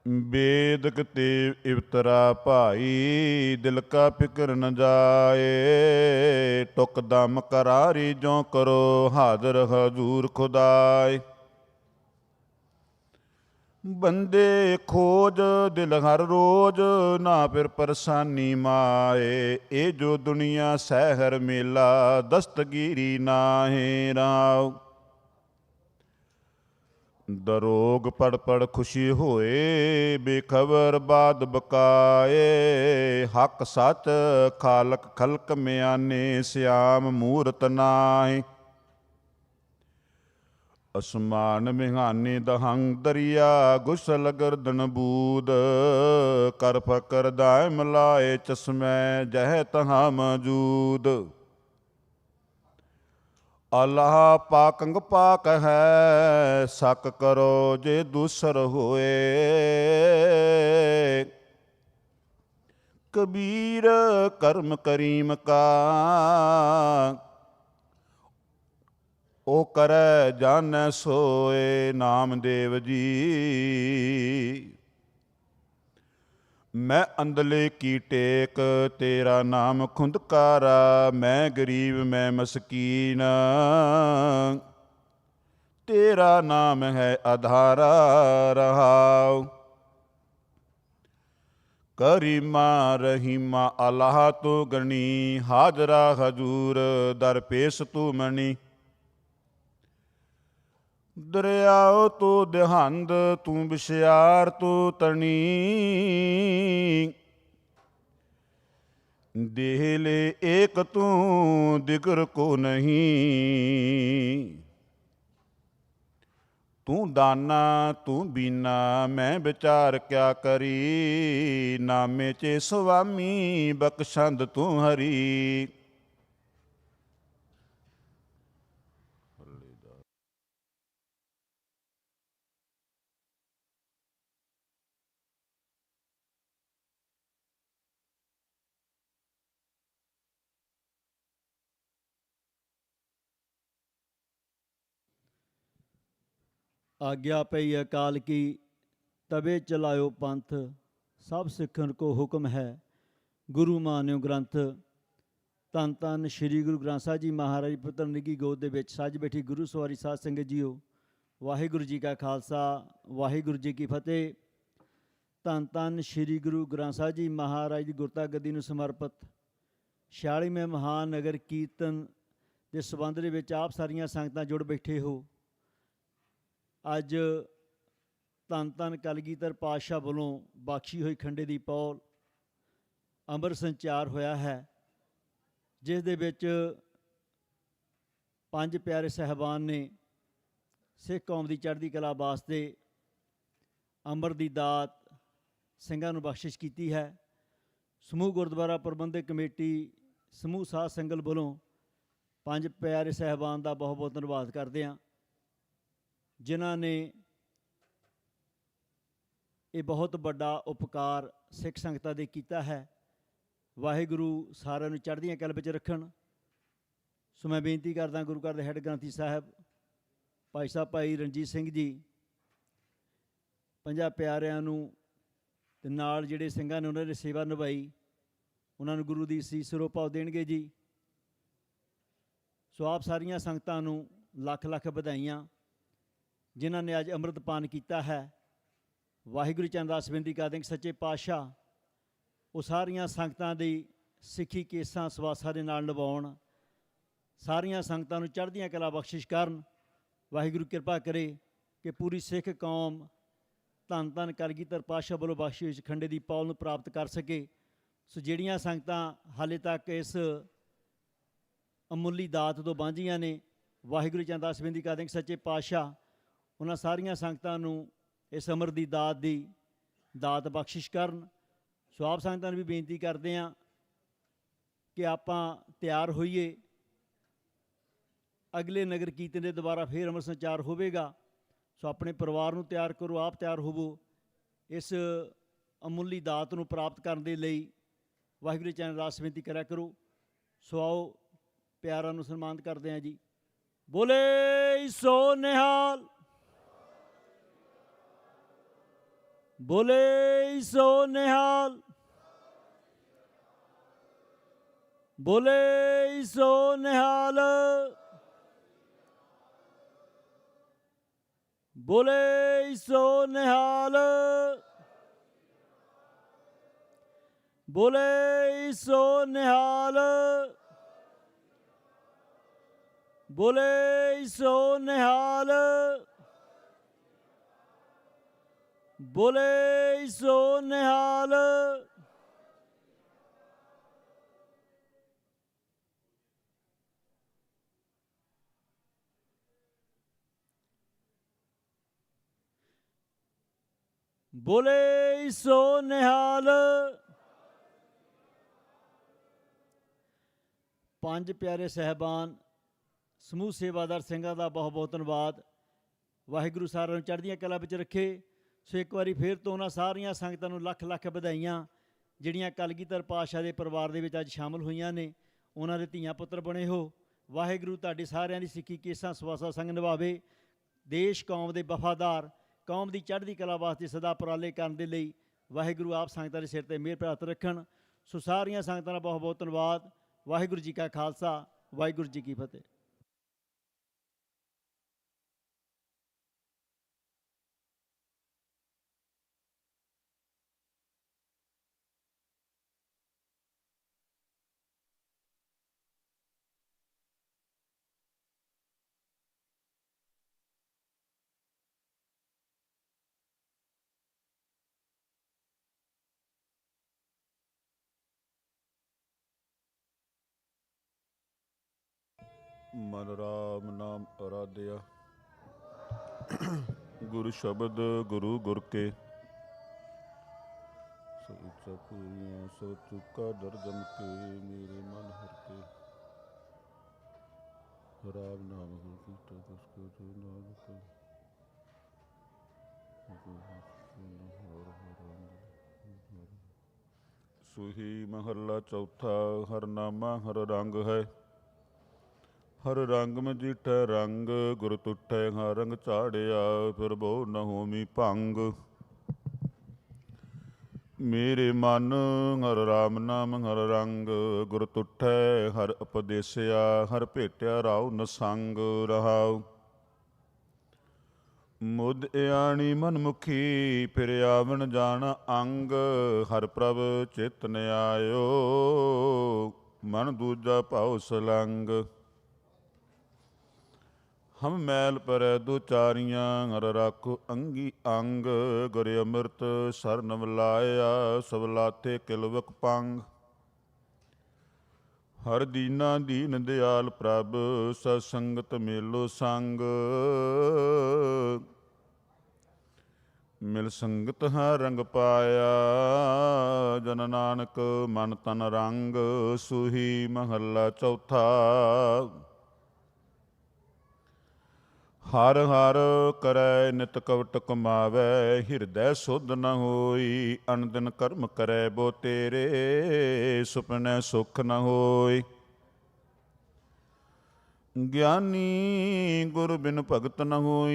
ਬੇਦਕ ਤੇ ਇਵਤਰਾ ਭਾਈ, ਦਿਲ ਕਾ ਫਿਕਰ ਨ ਜਾਏ। ਟੁਕ ਦਮ ਕਰਾਰੀ ਜੋ ਕਰੋ, ਹਾਜ਼ਰ ਹਜ਼ੂਰ ਖੁਦਾਏ। ਬੰਦੇ ਖੋਜ ਦਿਲ ਹਰ ਰੋਜ, ਨਾ ਫਿਰ ਪਰੇਸ਼ਾਨੀ ਮਾਏ। ਇਹ ਜੋ ਦੁਨੀਆ ਸਹਿਰ ਮੇਲਾ, ਦਸਤਗੀਰੀ ਨਾਹੀ। ਰਾਉ ਦਰੋਗ ਪੜ ਪੜ ਖੁਸ਼ੀ ਹੋਏ, ਬੇਖਬਰ ਬਾਦ ਬਕਾਏ। ਹੱਕ ਸੱਚ ਖਾਲਕ ਖਲਕ ਮਿਆਨੇ, ਸਿਆਮ ਮੂਰਤ ਨਾਹੀ। ਅਸਮਾਨ ਮਿਹਾਨੀ ਦਹੰਗ ਦਰਿਆ, ਗੁਸਲ ਗਰਦਨ ਬੂਦ। ਕਰ ਫਕਰ ਦਾਇ ਮਿਲਾਏ, ਚਸ਼ਮੈ ਜਹ ਤਹਾਂ ਮੌਜੂਦ। ਅੱਲਾਹ ਪਾਕੰਗ ਪਾਕ ਹੈ, ਸਕ ਕਰੋ ਜੇ ਦੂਸਰ ਹੋਏ। ਕਬੀਰ ਕਰਮ ਕਰੀਮ ਕਾ, ਉਹ ਕਰੈ ਜਾਣੈ ਸੋਏ ਨਾਮਦੇਵ ਜੀ। ਮੈਂ ਅੰਦਲੇ ਕੀ ਟੇਕ ਤੇਰਾ ਨਾਮ ਖੁੰਦਕਾਰਾ, ਮੈਂ ਗਰੀਬ ਮੈਂ ਮਸਕੀਨ ਤੇਰਾ ਨਾਮ ਹੈ ਆਧਾਰਾ ਰਹਾਉ। ਕਰੀਮਾ ਰਹੀਮਾ ਅਲਾਹ ਤੂੰ ਗਣੀ, ਹਾਜ਼ਰਾ ਹਜੂਰ ਦਰ ਪੇਸ਼ ਤੂੰ ਮਣੀ। ਦਰਿਆਓ ਤੂੰ ਦਿਹੰਦ ਤੂੰ ਬਿਸ਼ਿਆਰ ਤੂੰ ਤਣੀ, ਦੇਹ ਲੈ ਏਕ ਤੂੰ ਦਿਗਰ ਕੋ ਨਹੀਂ। ਤੂੰ ਦਾਨਾ ਤੂੰ ਬੀਨਾ ਮੈਂ ਵਿਚਾਰ ਕਿਆ ਕਰੀ, ਨਾਮੇ ਚੇ ਸੁਆਮੀ ਬਖਸ਼ੰਦ ਤੂੰ ਹਰੀ। ਆਗਿਆ ਪਈ ਅਕਾਲ ਕੀ ਤਵੇ ਚਲਾਇਓ ਪੰਥ, ਸਭ ਸਿੱਖਣ ਕੋ ਹੁਕਮ ਹੈ ਗੁਰੂ ਮਾਨਿਓ ਗ੍ਰੰਥ। ਧੰਨ ਧੰਨ ਸ਼੍ਰੀ ਗੁਰੂ ਗ੍ਰੰਥ ਸਾਹਿਬ ਜੀ ਮਹਾਰਾਜ ਪੁੱਤਰ ਨਿੱਘੀ ਗੋਦ ਦੇ ਵਿੱਚ ਸੱਜ ਬੈਠੀ ਗੁਰੂ ਸਵਾਰੀ ਸਾਧ ਸੰਗਤ ਜੀਓ, ਵਾਹਿਗੁਰੂ ਜੀ ਕਾ ਖਾਲਸਾ ਵਾਹਿਗੁਰੂ ਜੀ ਕੀ ਫਤਿਹ। ਧੰਨ ਧੰਨ ਸ਼੍ਰੀ ਗੁਰੂ ਗ੍ਰੰਥ ਸਾਹਿਬ ਜੀ ਮਹਾਰਾਜ ਦੀ ਗੁਰਤਾ ਗੱਦੀ ਨੂੰ ਸਮਰਪਿਤ 46ਵੇਂ ਮਹਾਨਗਰ ਕੀਰਤਨ ਦੇ ਸੰਬੰਧ ਦੇ ਵਿੱਚ ਆਪ ਸਾਰੀਆਂ ਸੰਗਤਾਂ ਜੁੜ ਬੈਠੇ ਹੋ। ਅੱਜ ਧੰਨ ਧੰਨ ਕਲਗੀਧਰ ਪਾਤਸ਼ਾਹ ਵੱਲੋਂ ਬਖਸ਼ੀ ਹੋਈ ਖੰਡੇ ਦੀ ਪੌਲ ਅੰਮ੍ਰਿਤ ਸੰਚਾਰ ਹੋਇਆ ਹੈ, ਜਿਸ ਦੇ ਵਿੱਚ 5 ਪਿਆਰੇ ਸਾਹਿਬਾਨ ਨੇ ਸਿੱਖ ਕੌਮ ਦੀ ਚੜ੍ਹਦੀ ਕਲਾ ਵਾਸਤੇ ਅੰਮ੍ਰਿਤ ਦੀ ਦਾਤ ਸਿੰਘਾਂ ਨੂੰ ਬਖਸ਼ਿਸ਼ ਕੀਤੀ ਹੈ। ਸਮੂਹ ਗੁਰਦੁਆਰਾ ਪ੍ਰਬੰਧਕ ਕਮੇਟੀ ਸਮੂਹ ਸਾਧ ਸੰਗਤ ਵੱਲੋਂ 5 ਪਿਆਰੇ ਸਾਹਿਬਾਨ ਦਾ ਬਹੁਤ ਬਹੁਤ ਧੰਨਵਾਦ ਕਰਦੇ ਹਾਂ, ਜਿਨ੍ਹਾਂ ਨੇ ਇਹ ਬਹੁਤ ਵੱਡਾ ਉਪਕਾਰ ਸਿੱਖ ਸੰਗਤਾਂ ਦੇ ਕੀਤਾ ਹੈ। ਵਾਹਿਗੁਰੂ ਸਾਰਿਆਂ ਨੂੰ ਚੜ੍ਹਦੀਆਂ ਕਲਾ ਵਿੱਚ ਰੱਖਣ। ਸੋ ਮੈਂ ਬੇਨਤੀ ਕਰਦਾ ਗੁਰੂ ਘਰ ਦੇ ਹੈੱਡ ਗ੍ਰੰਥੀ ਸਾਹਿਬ ਭਾਈ ਸਾਹਿਬ ਭਾਈ ਰਣਜੀਤ ਸਿੰਘ ਜੀ 50 ਪਿਆਰਿਆਂ ਨੂੰ ਤੇ ਨਾਲ ਜਿਹੜੇ ਸਿੰਘਾਂ ਨੇ ਉਹਨਾਂ ਦੀ ਸੇਵਾ ਨਿਭਾਈ, ਉਹਨਾਂ ਨੂੰ ਗੁਰੂ ਦੀ ਸੀਸ ਸਰੋਪਾ ਦੇਣਗੇ ਜੀ। ਸੋ ਆਪ ਸਾਰੀਆਂ ਸੰਗਤਾਂ ਨੂੰ ਲੱਖ ਲੱਖ ਵਧਾਈਆਂ ਜਿਨ੍ਹਾਂ ਨੇ ਅੱਜ ਅੰਮ੍ਰਿਤਪਾਨ ਕੀਤਾ ਹੈ। ਵਾਹਿਗੁਰੂ ਚਰਨ ਦਾਸ ਬੇਨਤੀ ਕਰਦੇ ਕਿ ਸੱਚੇ ਪਾਤਸ਼ਾਹ ਉਹ ਸਾਰੀਆਂ ਸੰਗਤਾਂ ਦੀ ਸਿੱਖੀ ਕੇਸਾਂ ਸਵਾਸਾਂ ਦੇ ਨਾਲ ਨਿਭਾਉਣ, ਸਾਰੀਆਂ ਸੰਗਤਾਂ ਨੂੰ ਚੜ੍ਹਦੀਆਂ ਕਲਾ ਬਖਸ਼ਿਸ਼ ਕਰਨ। ਵਾਹਿਗੁਰੂ ਕਿਰਪਾ ਕਰੇ ਕਿ ਪੂਰੀ ਸਿੱਖ ਕੌਮ ਧੰਨ ਧੰਨ ਕਲਗੀਧਰ ਪਾਤਸ਼ਾਹ ਵੱਲੋਂ ਬਖਸ਼ੀ ਹੋਈ ਖੰਡੇ ਦੀ ਪੌਲ ਨੂੰ ਪ੍ਰਾਪਤ ਕਰ ਸਕੇ। ਸੋ ਜਿਹੜੀਆਂ ਸੰਗਤਾਂ ਹਾਲੇ ਤੱਕ ਇਸ ਅਮੁੱਲੀ ਦਾਤ ਤੋਂ ਵਾਂਝੀਆਂ ਨੇ, ਵਾਹਿਗੁਰੂ ਚਰਨ ਦਾਸ ਬੇਨਤੀ ਕਰਦੇ ਕਿ ਸੱਚੇ ਪਾਤਸ਼ਾਹ ਉਹਨਾਂ ਸਾਰੀਆਂ ਸੰਗਤਾਂ ਨੂੰ ਇਸ ਅੰਮ੍ਰਿਤ ਦੀ ਦਾਤ ਬਖਸ਼ਿਸ਼ ਕਰਨ। ਸੋ ਆਪ ਸੰਗਤਾਂ ਨੂੰ ਵੀ ਬੇਨਤੀ ਕਰਦੇ ਹਾਂ ਕਿ ਆਪਾਂ ਤਿਆਰ ਹੋਈਏ। ਅਗਲੇ ਨਗਰ ਕੀਰਤਨ ਦੇ ਦੁਬਾਰਾ ਫਿਰ ਅੰਮ੍ਰਿਤ ਸੰਚਾਰ ਹੋਵੇਗਾ। ਸੋ ਆਪਣੇ ਪਰਿਵਾਰ ਨੂੰ ਤਿਆਰ ਕਰੋ, ਆਪ ਤਿਆਰ ਹੋਵੋ ਇਸ ਅਮੁੱਲੀ ਦਾਤ ਨੂੰ ਪ੍ਰਾਪਤ ਕਰਨ ਦੇ ਲਈ। ਵਾਹਿਗੁਰੂ ਚਰਨ ਦਾਸ ਬੇਨਤੀ ਕਰਿਆ ਕਰੋ। ਸੋ ਆਓ ਪਿਆਰਾਂ ਨੂੰ ਸਨਮਾਨਿਤ ਕਰਦੇ ਹਾਂ ਜੀ। ਬੋਲੇ ਸੋ ਨਿਹਾਲ, ਬੋਲੇ ਸੋ ਨਿਹਾਲ, ਬੋਲੇ ਸੋ ਨਿਹਾਲ, ਬੋਲੇ ਸੋ ਨਿਹਾਲ, ਬੋਲੇ ਸੋ ਨਿਹਾਲ, ਬੋਲੇ ਸੋ ਨਿਹਾਲ, ਬੋਲੇ ਸੋ ਨਿਹਾਲ। ਬੋਲੇ ਸੋ ਨਿਹਾਲ। 5 ਪਿਆਰੇ ਸਾਹਿਬਾਨ ਸਮੂਹ ਸੇਵਾਦਾਰ ਸਿੰਘਾਂ ਦਾ ਬਹੁਤ ਬਹੁਤ ਧੰਨਵਾਦ। ਵਾਹਿਗੁਰੂ ਸਾਰਿਆਂ ਨੂੰ ਚੜ੍ਹਦੀਆਂ ਕਲਾ ਵਿੱਚ ਰੱਖੇ। ਸੋ ਇੱਕ ਵਾਰੀ ਫਿਰ ਤੋਂ ਉਹਨਾਂ ਸਾਰੀਆਂ ਸੰਗਤਾਂ ਨੂੰ ਲੱਖ ਲੱਖ ਵਧਾਈਆਂ ਜਿਹੜੀਆਂ ਕਲਗੀਧਰ ਪਾਤਸ਼ਾਹ ਦੇ ਪਰਿਵਾਰ ਦੇ ਵਿੱਚ ਅੱਜ ਸ਼ਾਮਲ ਹੋਈਆਂ ਨੇ। ਉਹਨਾਂ ਦੇ ਧੀਆਂ ਪੁੱਤਰ ਬਣੇ ਹੋ। ਵਾਹਿਗੁਰੂ ਤੁਹਾਡੀ ਸਾਰਿਆਂ ਦੀ ਸਿੱਖੀ ਕੇਸਾਂ ਸਵਾਸਾਂ ਸੰਗ ਨਿਭਾਵੇ। ਦੇਸ਼ ਕੌਮ ਦੇ ਵਫਾਦਾਰ, ਕੌਮ ਦੀ ਚੜ੍ਹਦੀ ਕਲਾ ਵਾਸਤੇ ਸਦਾ ਉਪਰਾਲੇ ਕਰਨ ਦੇ ਲਈ ਵਾਹਿਗੁਰੂ ਆਪ ਸੰਗਤਾਂ ਦੇ ਸਿਰ ਤੇ ਮਿਹਰ ਭਰਾ ਹੱਥ ਰੱਖਣ। ਸੋ ਸਾਰੀਆਂ ਸੰਗਤਾਂ ਦਾ ਬਹੁਤ ਬਹੁਤ ਧੰਨਵਾਦ। ਵਾਹਿਗੁਰੂ ਜੀ ਕਾ ਖਾਲਸਾ, ਵਾਹਿਗੁਰੂ ਜੀ ਕੀ ਫਤਿਹ। ਮਨ ਰਾਮ ਨਾਮ ਅਰਾਧਿਆ। ਗੁਰ ਸ਼ਬਦ ਗੁਰੂ ਗੁਰ ਕੇ ਸਭ ਇੱਛਾ ਪੂਰੀਆਂ ਸਭ ਚੁੱਕਾ ਦਰ ਜਮ ਕੇ ਮੇਰੇ ਮਨ ਹਰ ਕੇ। ਰਾਮ ਨਾਮ ਗੁਰ ਕੀਤਾ ਤਿਸ ਕੋ ਜੋ ਨਾਨਕ ਸੁਹੀ ਮਹੱਲਾ ਚੌਥਾ। ਹਰ ਨਾਮਾ ਹਰ ਰੰਗ ਹੈ, ਹਰ ਰੰਗ ਮਜੀਠੈ ਰੰਗ। ਗੁਰ ਤੁਠੈ ਹਰ ਰੰਗ ਝਾੜਿਆ, ਫਿਰ ਬਹੁ ਨ ਹੋਮੀ ਭੰਗ। ਮੇਰੇ ਮਨ ਹਰ ਰਾਮ ਨਾਮ ਹਰ ਰੰਗ। ਗੁਰ ਤੁਠੈ ਹਰ ਉਪਦੇਸਿਆ, ਹਰ ਭੇਟਿਆ ਰਾਉ ਨ ਸੰਗ। ਰਹਾਉ ਮੁੱਧ ਇਆਣੀ ਮਨ ਮੁਖੀ, ਫਿਰ ਆਵਣ ਜਾਣ ਅੰਗ। ਹਰ ਪ੍ਰਭ ਚਿਤ ਨ ਆਇਓ, ਮਨ ਦੂਜਾ ਭਾਉ ਸਲੰਗ। ਹਮ ਮੈਲ ਪਰੈ ਦੁਚਾਰੀਆਂ, ਹਰ ਰਾਖੋ ਅੰਗੀ ਅੰਗ। ਗੁਰ ਅੰਮ੍ਰਿਤ ਸਰਨ ਮਿਲਾਇਆ, ਸਭ ਲਾਥੇ ਕਿਲਵਕ ਪੰਗ। ਹਰ ਦੀਨਾ ਦੀਨ ਦਿਆਲ ਪ੍ਰਭ, ਸਤ ਸੰਗਤ ਮੇਲੋ ਸੰਗ। ਮਿਲ ਸੰਗਤ ਹਰ ਰੰਗ ਪਾਇਆ, ਜਨ ਨਾਨਕ ਮਨ ਤਨ ਰੰਗ। ਸੂਹੀ ਮਹੱਲਾ ਚੌਥਾ। ਹਰ ਹਰ ਕਰੈ ਨਿਤ ਕਵਟ ਕਮਾਵੈ, ਹਿਰਦੈ ਸੁਧ ਨ ਹੋਈ। ਅਨ ਦਿਨ ਕਰਮ ਕਰੈ ਬੋ ਤੇਰੇ, ਸੁਪਨੈ ਸੁਖ ਨ ਹੋਈ। ਗਿਆਨੀ ਗੁਰ ਬਿਨ ਭਗਤ ਨ ਹੋਈ,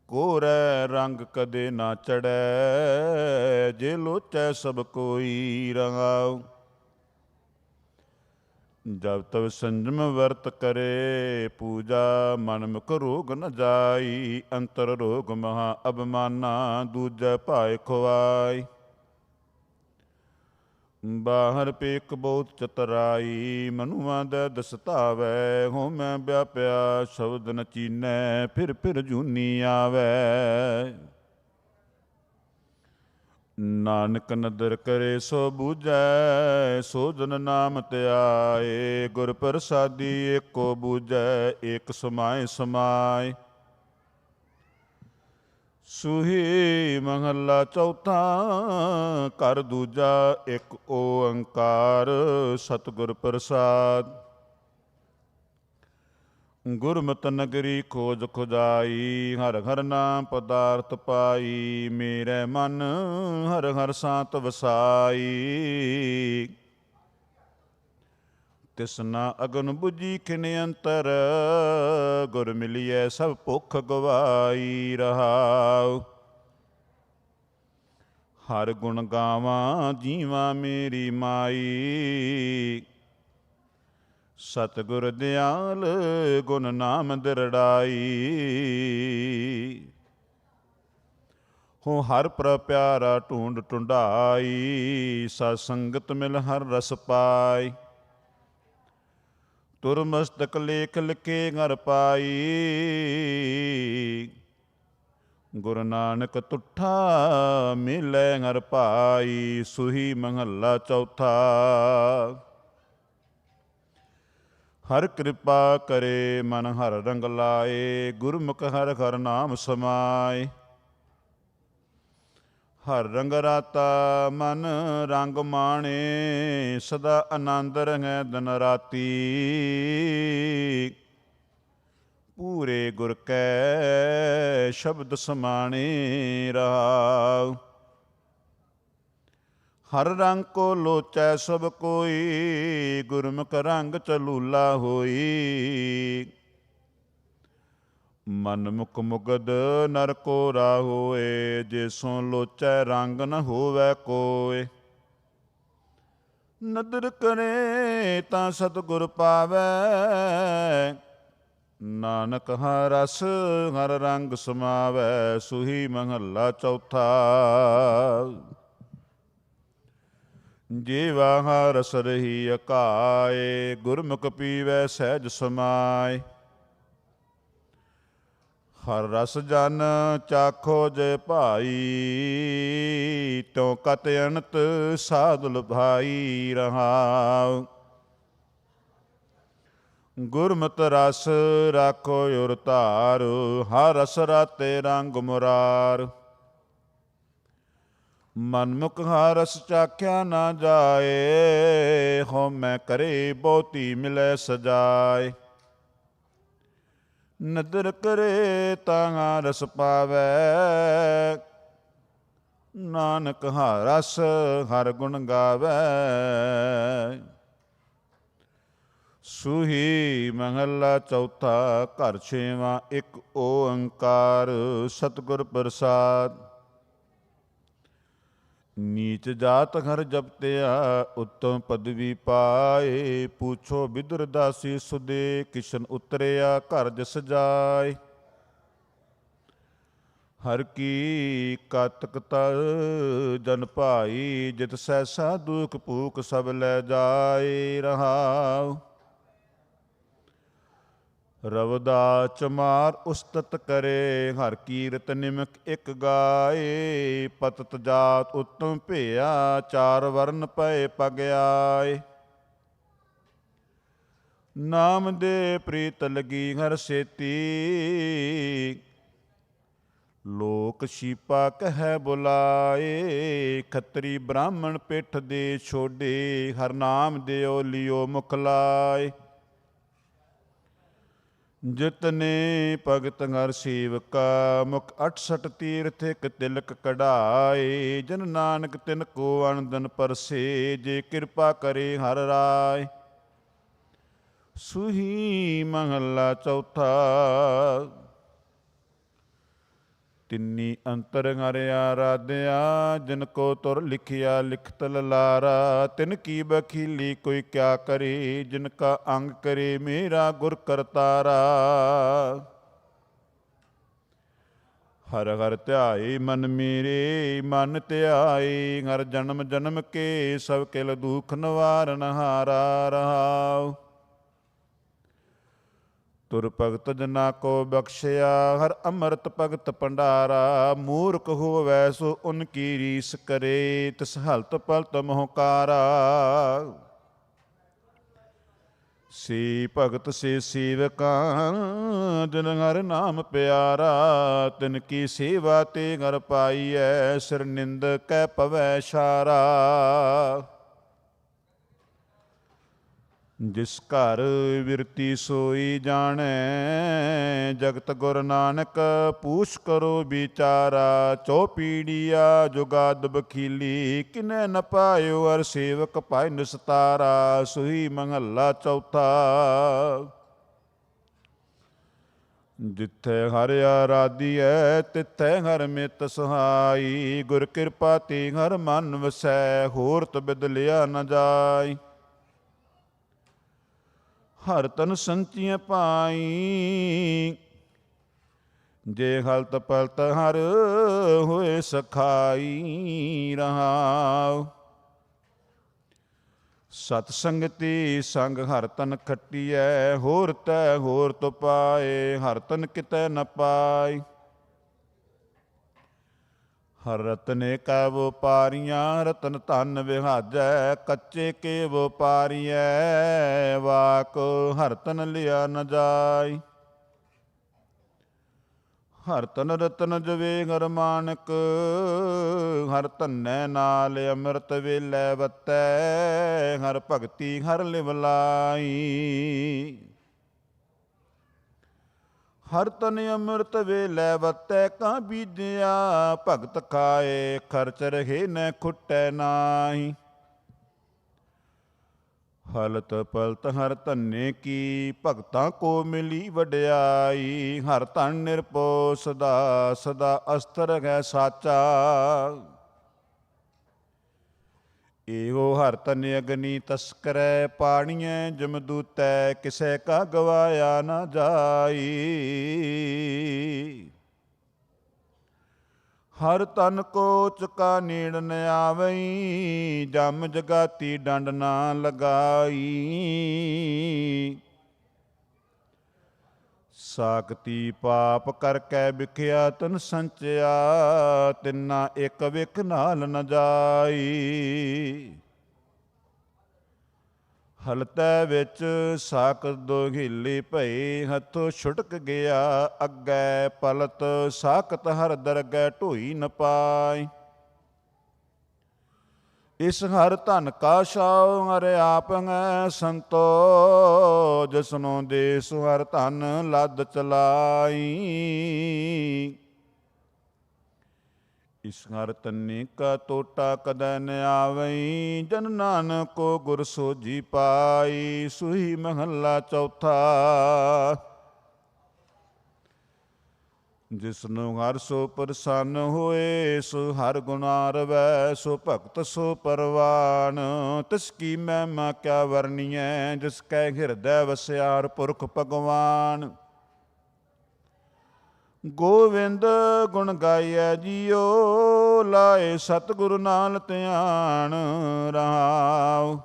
ਕੋਰੈ ਰੰਗ ਕਦੇ ਨਾ ਚੜ੍ਹੈ। ਜੇ ਲੋਚੈ ਸਭ ਕੋਈ। ਰੰਗਾਉ ਜਬ ਤਬ ਸੰਜਮ ਵਰਤ ਕਰੇ, ਪੂਜਾ ਮਨ ਮੁਖ ਰੋਗ ਨ ਜਾਈ। ਅੰਤਰ ਰੋਗ ਮਹਾ ਅਭਮਾਨਾ, ਦੂਜੈ ਭਾਇ ਖੁਆਈ। ਬਾਹਰ ਪੇਖ ਬਹੁਤ ਚਤਰਾਈ, ਮਨੁਆ ਦੈ ਦਸ ਧਾਵੈ। ਹੋਮੈ ਵਿਆਪਿਆ ਸ਼ਬਦ ਨ ਚੀਨੈ, ਫਿਰ ਜੂਨੀ ਆਵੈ। ਨਾਨਕ ਨਦਰ ਕਰੇ ਸੋ ਬੂਝੈ, ਸੋ ਜਨ ਨਾਮ ਧਿਆਏ। ਗੁਰ ਪ੍ਰਸਾਦੀ ਏਕੋ ਬੂਝੈ, ਏਕ ਸਮਾਏ ਸਮਾਏ। ਸੂਹੀ ਮਹੱਲਾ ਚੌਥਾ। ਘਰ ਦੂਜਾ ਇੱਕ ਓੰਕਾਰ, ਸਤਿਗੁਰ ਪ੍ਰਸਾਦ। ਗੁਰਮਤਿ ਨਗਰੀ ਖੋਜ ਖੁਦਾਈ, ਹਰ ਹਰ ਨਾਮ ਪਦਾਰਥ ਪਾਈ। ਮੇਰੇ ਮਨ ਹਰ ਹਰ ਸਾਤ ਵਸਾਈ, ਤਿਸਨਾ ਅਗਨ ਬੁਝੀ ਖਿਨ ਅੰਤਰ। ਗੁਰ ਮਿਲੀਐ ਸਭ ਭੁੱਖ ਗਵਾਈ। ਰਹਾਉ ਹਰ ਗੁਣ ਗਾਵਾਂ ਜੀਵਾਂ ਮੇਰੀ ਮਾਈ। ਸਤਿਗੁਰ ਦਿਆਲ ਗੁਣ ਨਾਮ ਦਿਰੜਾਈ। ਹੋ ਹਰ ਪ੍ਰਭ ਪਿਆਰਾ ਢੂੰਡ ਢੁੰਡਾਈ। ਸਤ ਸੰਗਤ ਮਿਲ ਹਰ ਰਸ ਪਾਈ। ਤੁਰ ਮਸਤਕ ਲੇਖ ਲਿਖੇ ਘਰ ਪਾਈ। ਗੁਰੂ ਨਾਨਕ ਤੁਠਾ ਮਿਲੈ ਹਰ ਭਾਈ। ਸੂਹੀ ਮਹੱਲਾ ਚੌਥਾ। ਹਰ ਕਿਰਪਾ ਕਰੇ ਮਨ ਹਰ ਰੰਗ ਲਾਏ। ਗੁਰਮੁਖ ਹਰ ਹਰ ਨਾਮ ਸਮਾਏ। ਹਰ ਰੰਗ ਰਾਤਾ ਮਨ ਰੰਗ ਮਾਣੇ। ਸਦਾ ਆਨੰਦ ਰਹੈ ਦਿਨ ਰਾਤੀ। ਪੂਰੇ ਗੁਰ ਕੈ ਸ਼ਬਦ ਸਮਾਣੇ। ਰਹਾਉ ਹਰ ਰੰਗ ਕੋ ਲੋਚੈ ਸਭ ਕੋਈ, ਗੁਰਮੁਖ ਰੰਗ ਚਲੂਲਾ ਹੋਈ। ਮਨ ਮੁਖ ਮੁਗਦ ਨਰ ਕੋ ਰਾਹੋਏ, ਜੇ ਸੋ ਲੋਚੈ ਰੰਗ ਨ ਹੋਵੈ ਕੋਇ। ਨਦਰ ਕਰੇ ਤਾਂ ਸਤਿਗੁਰ ਪਾਵੈ, ਨਾਨਕ ਹਰ ਰਸ ਹਰ ਰੰਗ ਸਮਾਵੈ। ਸੁਹੀ ਮਹੱਲਾ ਚੌਥਾ। ਜੀਵਾ ਹਰ ਰਸ ਰਹੀ ਅਕਾਏ, ਗੁਰਮੁਖ ਪੀਵੈ ਸਹਿਜ ਸਮਾਏ। ਹਰ ਰਸ ਜਨ ਚਾਖੋ ਜੇ ਭਾਈ, ਤਿਉ ਕਤ ਅਨੰਤ ਸਾਧੁ ਭਾਈ ਰਹਾਉ। ਗੁਰਮਤਿ ਰਸ ਰਾਖੋ ਉਰ ਧਾਰ, ਹਰ ਰਸ ਰਾਤੇ ਰੰਗ ਮੁਰਾਰ। ਮਨਮੁਖ ਹਰ ਰਸ ਚਾਖਿਆ ਨਾ ਜਾਏ, ਹਉਮੈ ਕਰੇ ਬਹੁਤੀ ਮਿਲੈ ਸਜਾਏ। ਨਦਰ ਕਰੇ ਤਾਂ ਰਸ ਪਾਵੈ, ਨਾਨਕ ਹਰ ਰਸ ਹਰ ਗੁਣ ਗਾਵੈ। ਸੂਹੀ ਮਹੱਲਾ ਚੌਥਾ। ਘਰ ਛੇਵਾਂ। ਇੱਕ ਓੰਕਾਰ ਸਤਿਗੁਰ ਪ੍ਰਸਾਦ। ਨੀਚ ਜਾਤ ਹਰ ਜਪਤਿਆ, ਉੱਤਮ ਪਦਵੀ ਪਾਏ। ਪੁੱਛੋ ਬਿਦਰ ਦਾਸੀ ਸੁਦੇ, ਕਿਸ਼ਨ ਉਤਰਿਆ ਘਰ ਜਸ ਜਾਏ। ਹਰ ਕੀ ਕਾਤਕ ਤਰ ਜਨ ਭਾਈ, ਜਿਤ ਸੈਸਾ ਦੁਖ ਭੂਖ ਸਭ ਲੈ ਜਾਏ ਰਹਾਉ। ਰਵਦਾ ਚਮਾਰ ਉਸਤਤ ਕਰੇ, ਹਰ ਕੀਰਤ ਨਿਮਕ ਇੱਕ ਗਾਏ। ਪਤਤ ਜਾਤ ਉੱਤਮ ਭਿਆ, ਚਾਰ ਵਰਨ ਪਏ ਪਗ ਆਏ। ਨਾਮ ਦੇ ਪ੍ਰੀਤ ਲਗੀ ਹਰ ਸੇਤੀ, ਲੋਕ ਸ਼ੀਪਾ ਕਹਿ ਬੁਲਾਏ। ਖੱਤਰੀ ਬ੍ਰਾਹਮਣ ਪਿੱਠ ਦੇ ਛੋਡੇ, ਹਰ ਨਾਮ ਦਿਓ ਲਿਓ ਮੁਖ ਲਾਏ। ਜਿਤਨੇ ਭਗਤ ਹਰ ਸੇਵਕਾ, ਮੁਖ 68 ਤੀਰਥ ਇਕ ਤਿਲਕ ਕਢਾਏ। ਜਨ ਨਾਨਕ ਤਿਨ ਕੋ ਅਨੰਦਨ ਪਰਸੇ, ਜੇ ਕਿਰਪਾ ਕਰੇ ਹਰ ਰਾਏ। ਸੂਹੀ ਮਹੱਲਾ ਚੌਥਾ। ਤਿੰਨੀ ਅੰਤਰ ਹਰਿ ਆਰਾਧਿਆ, ਜਿਨ ਕੋ ਤੁਰ ਲਿਖਿਆ ਲਿਖਤ ਲਲਾਰਾ। ਤਿਨ ਕੀ ਬਖੀਲੀ ਕੋਈ ਕਿਆ ਕਰੇ, ਜਿਨ ਕਾ ਅੰਗ ਕਰੇ ਮੇਰਾ ਗੁਰ ਕਰਤਾਰਾ। ਹਰ ਹਰ ਧਿਆਏ ਮਨ ਮੇਰੇ, ਮਨ ਧਿਆਏ ਹਰ ਜਨਮ ਜਨਮ ਕੇ। ਸਭ ਕਿਲ ਦੁਖ ਨਿਵਾਰਨ ਹਾਰਾ ਰਹਾਉ। ਤੁਰ ਭਗਤ ਜਨਾ ਕੋ ਬਖਸ਼ਿਆ, ਹਰ ਅੰਮ੍ਰਿਤ ਭਗਤ ਭੰਡਾਰਾ। ਮੂਰਖ ਹੋਵੈ ਸੋ ਉਨ ਕੀ ਰੀਸ ਕਰੇ, ਤਿਸ ਹਲਤ ਪਲਤ ਮੋਹਕਾਰਾ। ਸੇ ਭਗਤ ਸੇ ਸੇਵਕਾ, ਜਿਨ ਹਰ ਨਾਮ ਪਿਆਰਾ। ਤਿਨ ਕੀ ਸੇਵਾ ਤੇ ਹਰ ਪਾਈਐ, ਸਿਰ ਨਿੰਦ ਕੈ ਪਵੈ ਛਾਰਾ। ਜਿਸ ਘਰ ਬਿਰਤੀ ਸੋਈ ਜਾਣੈ, ਜਗਤ ਗੁਰ ਨਾਨਕ ਪੂਛ ਕਰੋ ਵਿਚਾਰਾ। ਚੌਪੀੜੀਆ ਜੁਗਾਦ ਬਖੀਲੀ, ਕਿਨੈ ਨ ਪਾਇਓ ਹਰ ਸੇਵਕ ਪਾਇ ਨਿਸਤਾਰਾ। ਸੋਈ ਮਹੱਲਾ ਚੌਥਾ। ਜਿੱਥੇ ਹਰ ਆਰਾਧੀਐ, ਤਿੱਥੈ ਹਰ ਮਿਤ ਸਹਾਈ। ਗੁਰ ਕਿਰਪਾ ਤੇ ਹਰ ਮਨ ਵਸੈ, ਹੋਰ ਤਬਿਦ ਲਿਆ ਨ ਜਾਈ। ਹਰ ਤਨ ਸੰਚੀਆਂ ਪਾਈ, ਜੇ ਹਲਤ ਪਲਤ ਹਰ ਹੋਏ ਸਖਾਈ ਰਹਾਉ। ਸਤ ਸੰਗਤੀ ਸੰਗ ਹਰ ਤਨ ਖੱਟੀਐ, ਹੋਰ ਤੈ ਹੋਰ ਤੁ ਪਾਏ। ਹਰ ਤਨ ਕਿਤੈ ਨ ਪਾਈ। ਹਰ ਰਤਨੇ ਕੈ ਵਪਾਰੀਆਂ, ਰਤਨ ਧਨ ਵਿਹਾਜੈ। ਕੱਚੇ ਕੇ ਵਪਾਰੀਐ, ਵਾਕ ਹਰ ਤਨ ਲਿਆ ਨ ਜਾਈ। ਹਰ ਤਨ ਰਤਨ ਜਵੇ ਹਰ ਮਾਨਕ, ਹਰ ਧਨੈ ਨਾਲ ਅੰਮ੍ਰਿਤ ਵੇਲੇ ਵਤੈ। ਹਰ ਭਗਤੀ ਹਰ ਲਿਵ ਲਾਈ। ਹਰ ਤਨ ਅੰਮ੍ਰਿਤ ਵੇਲੇ ਵਤੈ ਕਾ ਬੀਜਿਆ, ਭਗਤ ਖਾਏ ਖਰਚ ਰਹੇ ਨ ਖੁੱਟੈ ਨਾਹੀ। ਹਲਤ ਪਲਤ ਹਰ ਧੰਨੇ ਕੀ, ਭਗਤਾਂ ਕੋ ਮਿਲੀ ਵਡਿਆਈ। ਹਰ ਧਨ ਨਿਰਭਉ ਸਦਾ ਸਦਾ ਅਸਥਰ ਹੈ ਸਾਚਾ। ਇਹੋ ਹਰ ਧਨ ਅਗਨੀ ਤਸਕਰੈ, ਪਾਣੀਐ ਜਮਦੂਤੈ ਕਿਸੈ ਕਾ ਗਵਾਇਆ ਨਾ ਜਾਈ। ਹਰ ਤਨ ਕੋ ਚੁਕਾ ਨੇੜ ਨ ਆਵਈ, ਜਮ ਜਗਾਤੀ ਡੰਡ ਨਾ ਲਗਾਈ। ਸਾਕਤੀ ਪਾਪ ਕਰਕੇ ਵਿਖਿਆ ਤਨ ਸੰਚਿਆ, ਤਿੰਨਾ ਇੱਕ ਵਿਖ ਨਾਲ ਨ ਜਾਈ। ਹਲਤੈ ਵਿੱਚ ਸਾਕਤ ਦੋਹੀਲੀ ਭਈ, ਹੱਥੋਂ ਛੁਟਕ ਗਿਆ ਅੱਗੇ ਪਲਤ। ਸਾਕਤ ਹਰ ਦਰਗਹਿ ਢੋਈ ਨ ਪਾਈ। ਇਸ ਹਰ ਧਨ ਕਾ ਛਾਉ ਹਰ ਆਪੈ ਸੰਤੋ, ਜਿਸਨੋ ਦੇਸ ਹਰ ਧਨ ਲੱਦ ਚਲਾਈ। ਇਸ ਹਰ ਤੰਨੇ ਕਾ ਟੋਟਾ ਕਦੈ ਨ ਆਵਈ, ਜਨ ਨਾਨਕ ਕੋ ਗੁਰ ਸੋਝੀ ਪਾਈ। ਸੂਹੀ ਮਹੱਲਾ ਚੌਥਾ। ਜਿਸਨੂੰ ਹਰ ਸੋ ਪ੍ਰਸੰਨ ਹੋਏ, ਸੋ ਹਰ ਗੁਣਾ ਰਵੈ। ਸੋ ਭਗਤ ਸੋ ਪਰਵਾਨ, ਤਿਸ ਕੀ ਮਹਿਮਾ ਕਿਆ ਵਰਣੀਐ। ਜਿਸ ਕੈ ਹਿਰਦੈ ਵਸਿਆਰ ਪੁਰਖ ਭਗਵਾਨ। ਗੋਵਿੰਦ ਗੁਣ ਗਾਈਐ ਜੀਓ, ਲਾਏ ਸਤਿਗੁਰੂ ਨਾਲ ਧਿਆਨ ਰਹਾਉ।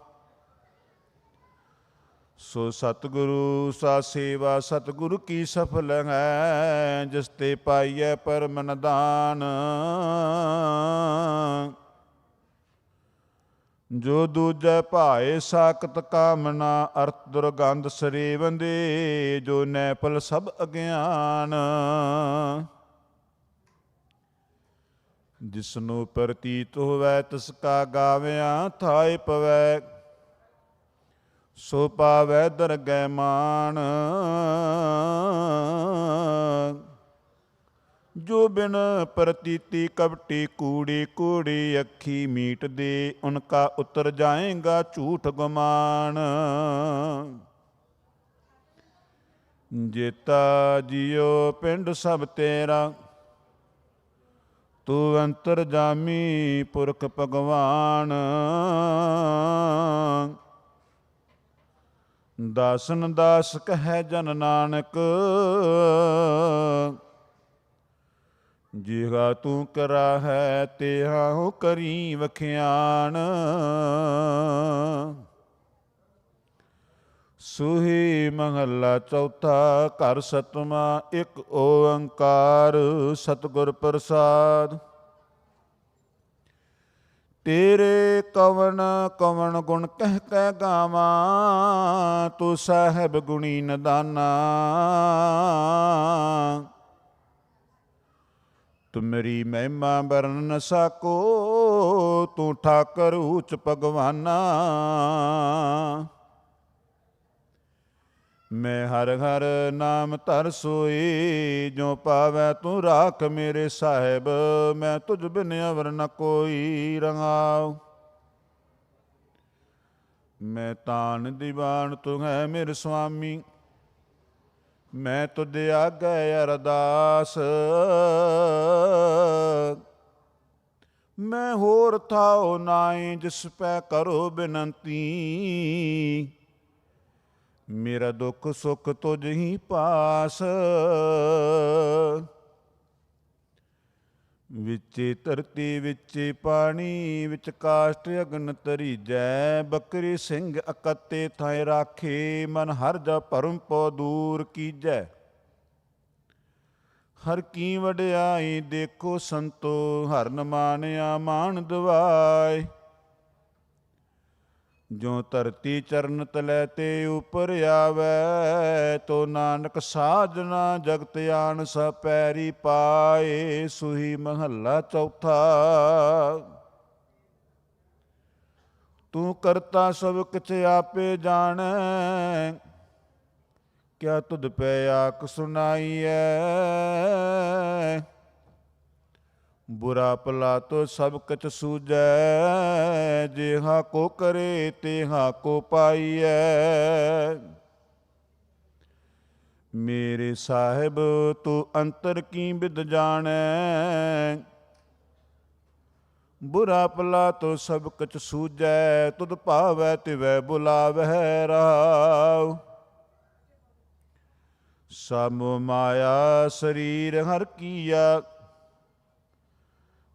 ਸੋ ਸਤਿਗੁਰੂ ਸਾ ਸੇਵਾ ਸਤਿਗੁਰੂ ਕੀ ਸਫਲ ਹੈ, ਜਿਸ ਤੇ ਪਾਈਐ ਪਰਮ ਨਿਦਾਨ। ਜੋ ਦੂਜੈ ਭਾਏ ਸਾਕਤ ਕਾਮਨਾ, ਅਰਥ ਦੁਰਗੰਧ ਸਰੇਵੰਦੇ। ਜੋ ਨੈਪਲ ਸਭ ਅਗਿਆਨ। ਜਿਸਨੂੰ ਪ੍ਰਤੀਤ ਹੋਵੈ ਤਿਸ ਕਾ ਗਾਵਿਆ, ਥਾਇ ਪਵੈ ਸੋ ਪਾਵੈ ਦਰਗਹਿ ਮਾਨ। ਜੋ ਬਿਨ ਪ੍ਰਤੀਤੀ ਕਪਟੀ ਕੂੜੀ ਕੂੜੀ ਅੱਖੀ ਮੀਟ ਦੇ, ਉਨਕਾ ਉਤਰ ਜਾਏਗਾ ਝੂਠ ਗੁਮਾਨ। ਜੇਤਾ ਜੀਓ ਪਿੰਡ ਸਭ ਤੇਰਾ, ਤੂੰ ਅੰਤਰ ਜਾਮੀ ਪੁਰਖ ਭਗਵਾਨ। ਦਾਸਨ ਦਾਸ ਕਹੈ ਜਨ ਨਾਨਕ, ਜਿਹਾ ਤੂੰ ਕਰਾ ਹੈ ਤਿਹਾ ਹੋ ਕਰੀ ਵਖਿਆਨ। ਸੂਹੀ ਮਹੱਲਾ ਚੌਥਾ। ਘਰ ਸਤਵਾਂ ਇੱਕ ਓੰਕਾਰ, ਸਤਿਗੁਰ ਪ੍ਰਸਾਦ। ਤੇਰੇ ਕਵਣ ਕਵਣ ਗੁਣ ਕਹਿ ਕਹਿ ਗਾਵਾਂ, ਤੂੰ ਸਾਹਿਬ ਗੁਣੀ ਨਿਦਾਨਾ। ਤੁਮਰੀ ਮਹਿਮਾ ਬਰਨ ਨ ਸਾਕੋ, ਤੂੰ ਠਾਕਰ ਊਚ ਭਗਵਾਨਾ। ਮੈਂ ਹਰ ਹਰ ਨਾਮ ਧਰ ਸੋਈ, ਜੋ ਪਾਵੈ ਤੂੰ ਰਾਖ ਮੇਰੇ ਸਾਹਿਬ। ਮੈਂ ਤੁਝ ਬਿਨ ਅਵਰ ਨ ਕੋਈ ਰੰਗਾਉ। ਮੈਂ ਤਾਨ ਦੀਵਾਨ ਤੂੰ ਹੈ ਮੇਰੇ ਸੁਆਮੀ, ਮੈਂ ਤੁਧ ਆਗੈ ਅਰਦਾਸ। ਮੈਂ ਹੋਰ ਥਾਉ ਨਾਹੀ, ਜਿਸ ਪੈ ਕਰੋ ਬਿਨੰਤੀ। ਮੇਰਾ ਦੁੱਖ ਸੁੱਖ ਤੁਝ ਹੀ ਪਾਸ। ਵਿੱਚੇ ਧਰਤੀ ਵਿੱਚੇ ਪਾਣੀ, ਵਿੱਚ ਕਾਸ਼ਟ ਅਗਨ ਤਰੀਜੈ। ਬੱਕਰੀ ਸਿੰਘ ਅਕਤੇ ਥਾਇ ਰਾਖੇ, ਮਨ ਹਰ ਜਾ ਭਰਮ ਪਉ ਦੂਰ ਕੀਜੈ। ਹਰ ਕੀ ਵਡਿਆਈ ਦੇਖੋ ਸੰਤੋ, ਹਰਨ ਮਾਨਿਆ ਮਾਨ ਦਿਵਾਏ। ਜੋ ਧਰਤੀ ਚਰਨ ਤਲੈ ਤੇ ਉਪਰ ਆਵੈ, ਤੋ ਨਾਨਕ ਸਾਜਨਾ ਜਗਤ ਆਣ ਸਭ ਪੈਰੀ ਪਾਏ। ਸੂਹੀ ਮਹੱਲਾ ਚੌਥਾ। ਤੂੰ ਕਰਤਾ ਸਭ ਕਿਛ ਆਪੇ ਜਾਣੈ, ਕਿਆ ਤੁਧ ਪੈ ਆਖ ਸੁਣਾਈਐ। ਬੁਰਾ ਭਲਾ ਤੋ ਸਭ ਕਛ ਸੂਝੈ, ਜਿਹਾ ਕੋ ਕਰੇ ਤਿਹਾ ਕੋ ਪਾਈਐ। ਮੇਰੇ ਸਾਹਿਬ ਤੂੰ ਅੰਤਰ ਕੀ ਬਿਦ ਜਾਣੈ, ਬੁਰਾ ਭਲਾ ਤੋ ਸਭ ਕਛ ਸੂਝੈ, ਤੁਧ ਭਾਵੈ ਤਿਵੈ ਬੁਲਾਵਹਿ ਰਾਵ। ਸਭ ਮਾਇਆ ਸਰੀਰ ਹਰ ਕੀਆ,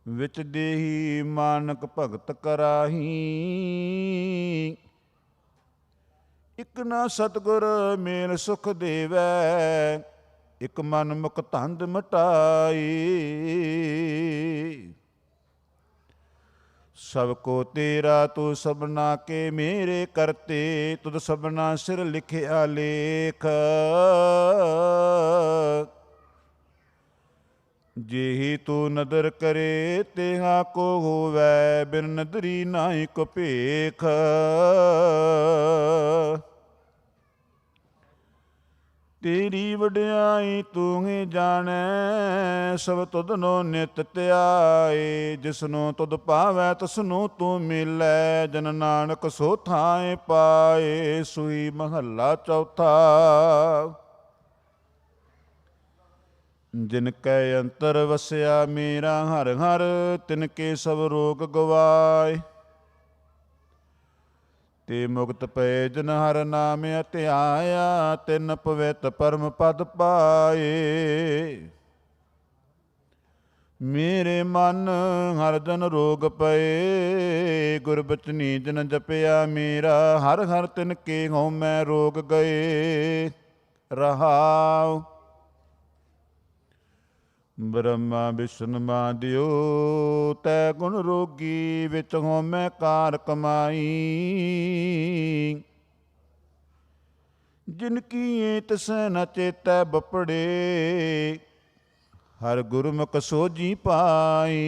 ਵਿੱਚ ਦੇਹੀ ਮਾਨਕ ਭਗਤ ਕਰਾਹੀ। ਇਕ ਨਾ ਸਤਿਗੁਰ ਮੇਲ ਸੁਖ ਦੇਵੈ, ਇਕ ਮਨ ਮੁਖ ਧੰਦ ਮਟਾਈ। ਸਭ ਕੋ ਤੇਰਾ ਤੂੰ ਸਭਨਾ ਕੇ ਮੇਰੇ ਕਰਤੇ, ਤੁਧ ਸਭਨਾ ਸਿਰ ਲਿਖਿਆ ਲੇਖ। ਜਿਹੀ ਤੂੰ ਨਦਰ ਕਰੇ ਤਿਹਾ ਕੋ ਹੋਵੈ, ਬਿਨ ਨਦਰੀ ਨਾਹੀ ਕੋ ਭੇਖ। ਤੇਰੀ ਵਡਿਆਈ ਤੂੰ ਹੀ ਜਾਣੈ, ਸਭ ਤੁਧਨੋ ਨਿਤ ਧਿਆਏ। ਜਿਸਨੂੰ ਤੁਧ ਭਾਵੈ ਤਸਨੂੰ ਤੂੰ ਮਿਲੈ, ਜਨ ਨਾਨਕ ਸੋ ਥਾਏ ਪਾਏ। ਸੂਈ ਮਹੱਲਾ ਚੌਥਾ। ਜਿਨ ਕੈ ਅੰਤਰ ਵਸਿਆ ਮੇਰਾ ਹਰ ਹਰ, ਤਿਨ ਕੇ ਸਭ ਰੋਗ ਗਵਾਏ। ਤੇ ਮੁਕਤ ਪਏ ਜਿਨ ਹਰ ਨਾਮ ਧਿਆਇਆ, ਤਿਨ ਪਵਿੱਤ ਪਰਮ ਪਦ ਪਾਏ। ਮੇਰੇ ਮਨ ਹਰ ਜਨ ਰੋਗ ਪਏ, ਗੁਰ ਬਚਨੀ ਜਿਨ ਜਪਿਆ ਮੇਰਾ, ਹਰ ਹਰ ਤਿਨ ਕੇ ਹਉਮੈ ਰੋਗ ਗਏ। ਰਹਾਉ ਬ੍ਰਹਮਾ ਵਿਸ਼ਨ ਮਾਦਿਓ, ਤੈ ਗੁਣ ਰੋਗੀ, ਵਿੱਚ ਹਉਮੈ ਕਾਰ ਕਮਾਈ। ਜਿਨ ਕੀਏ ਤਿਸੈ ਨ ਚੇਤੈ ਬਪੜੇ, ਹਰ ਗੁਰਮੁਖ ਸੋਝੀ ਪਾਈ।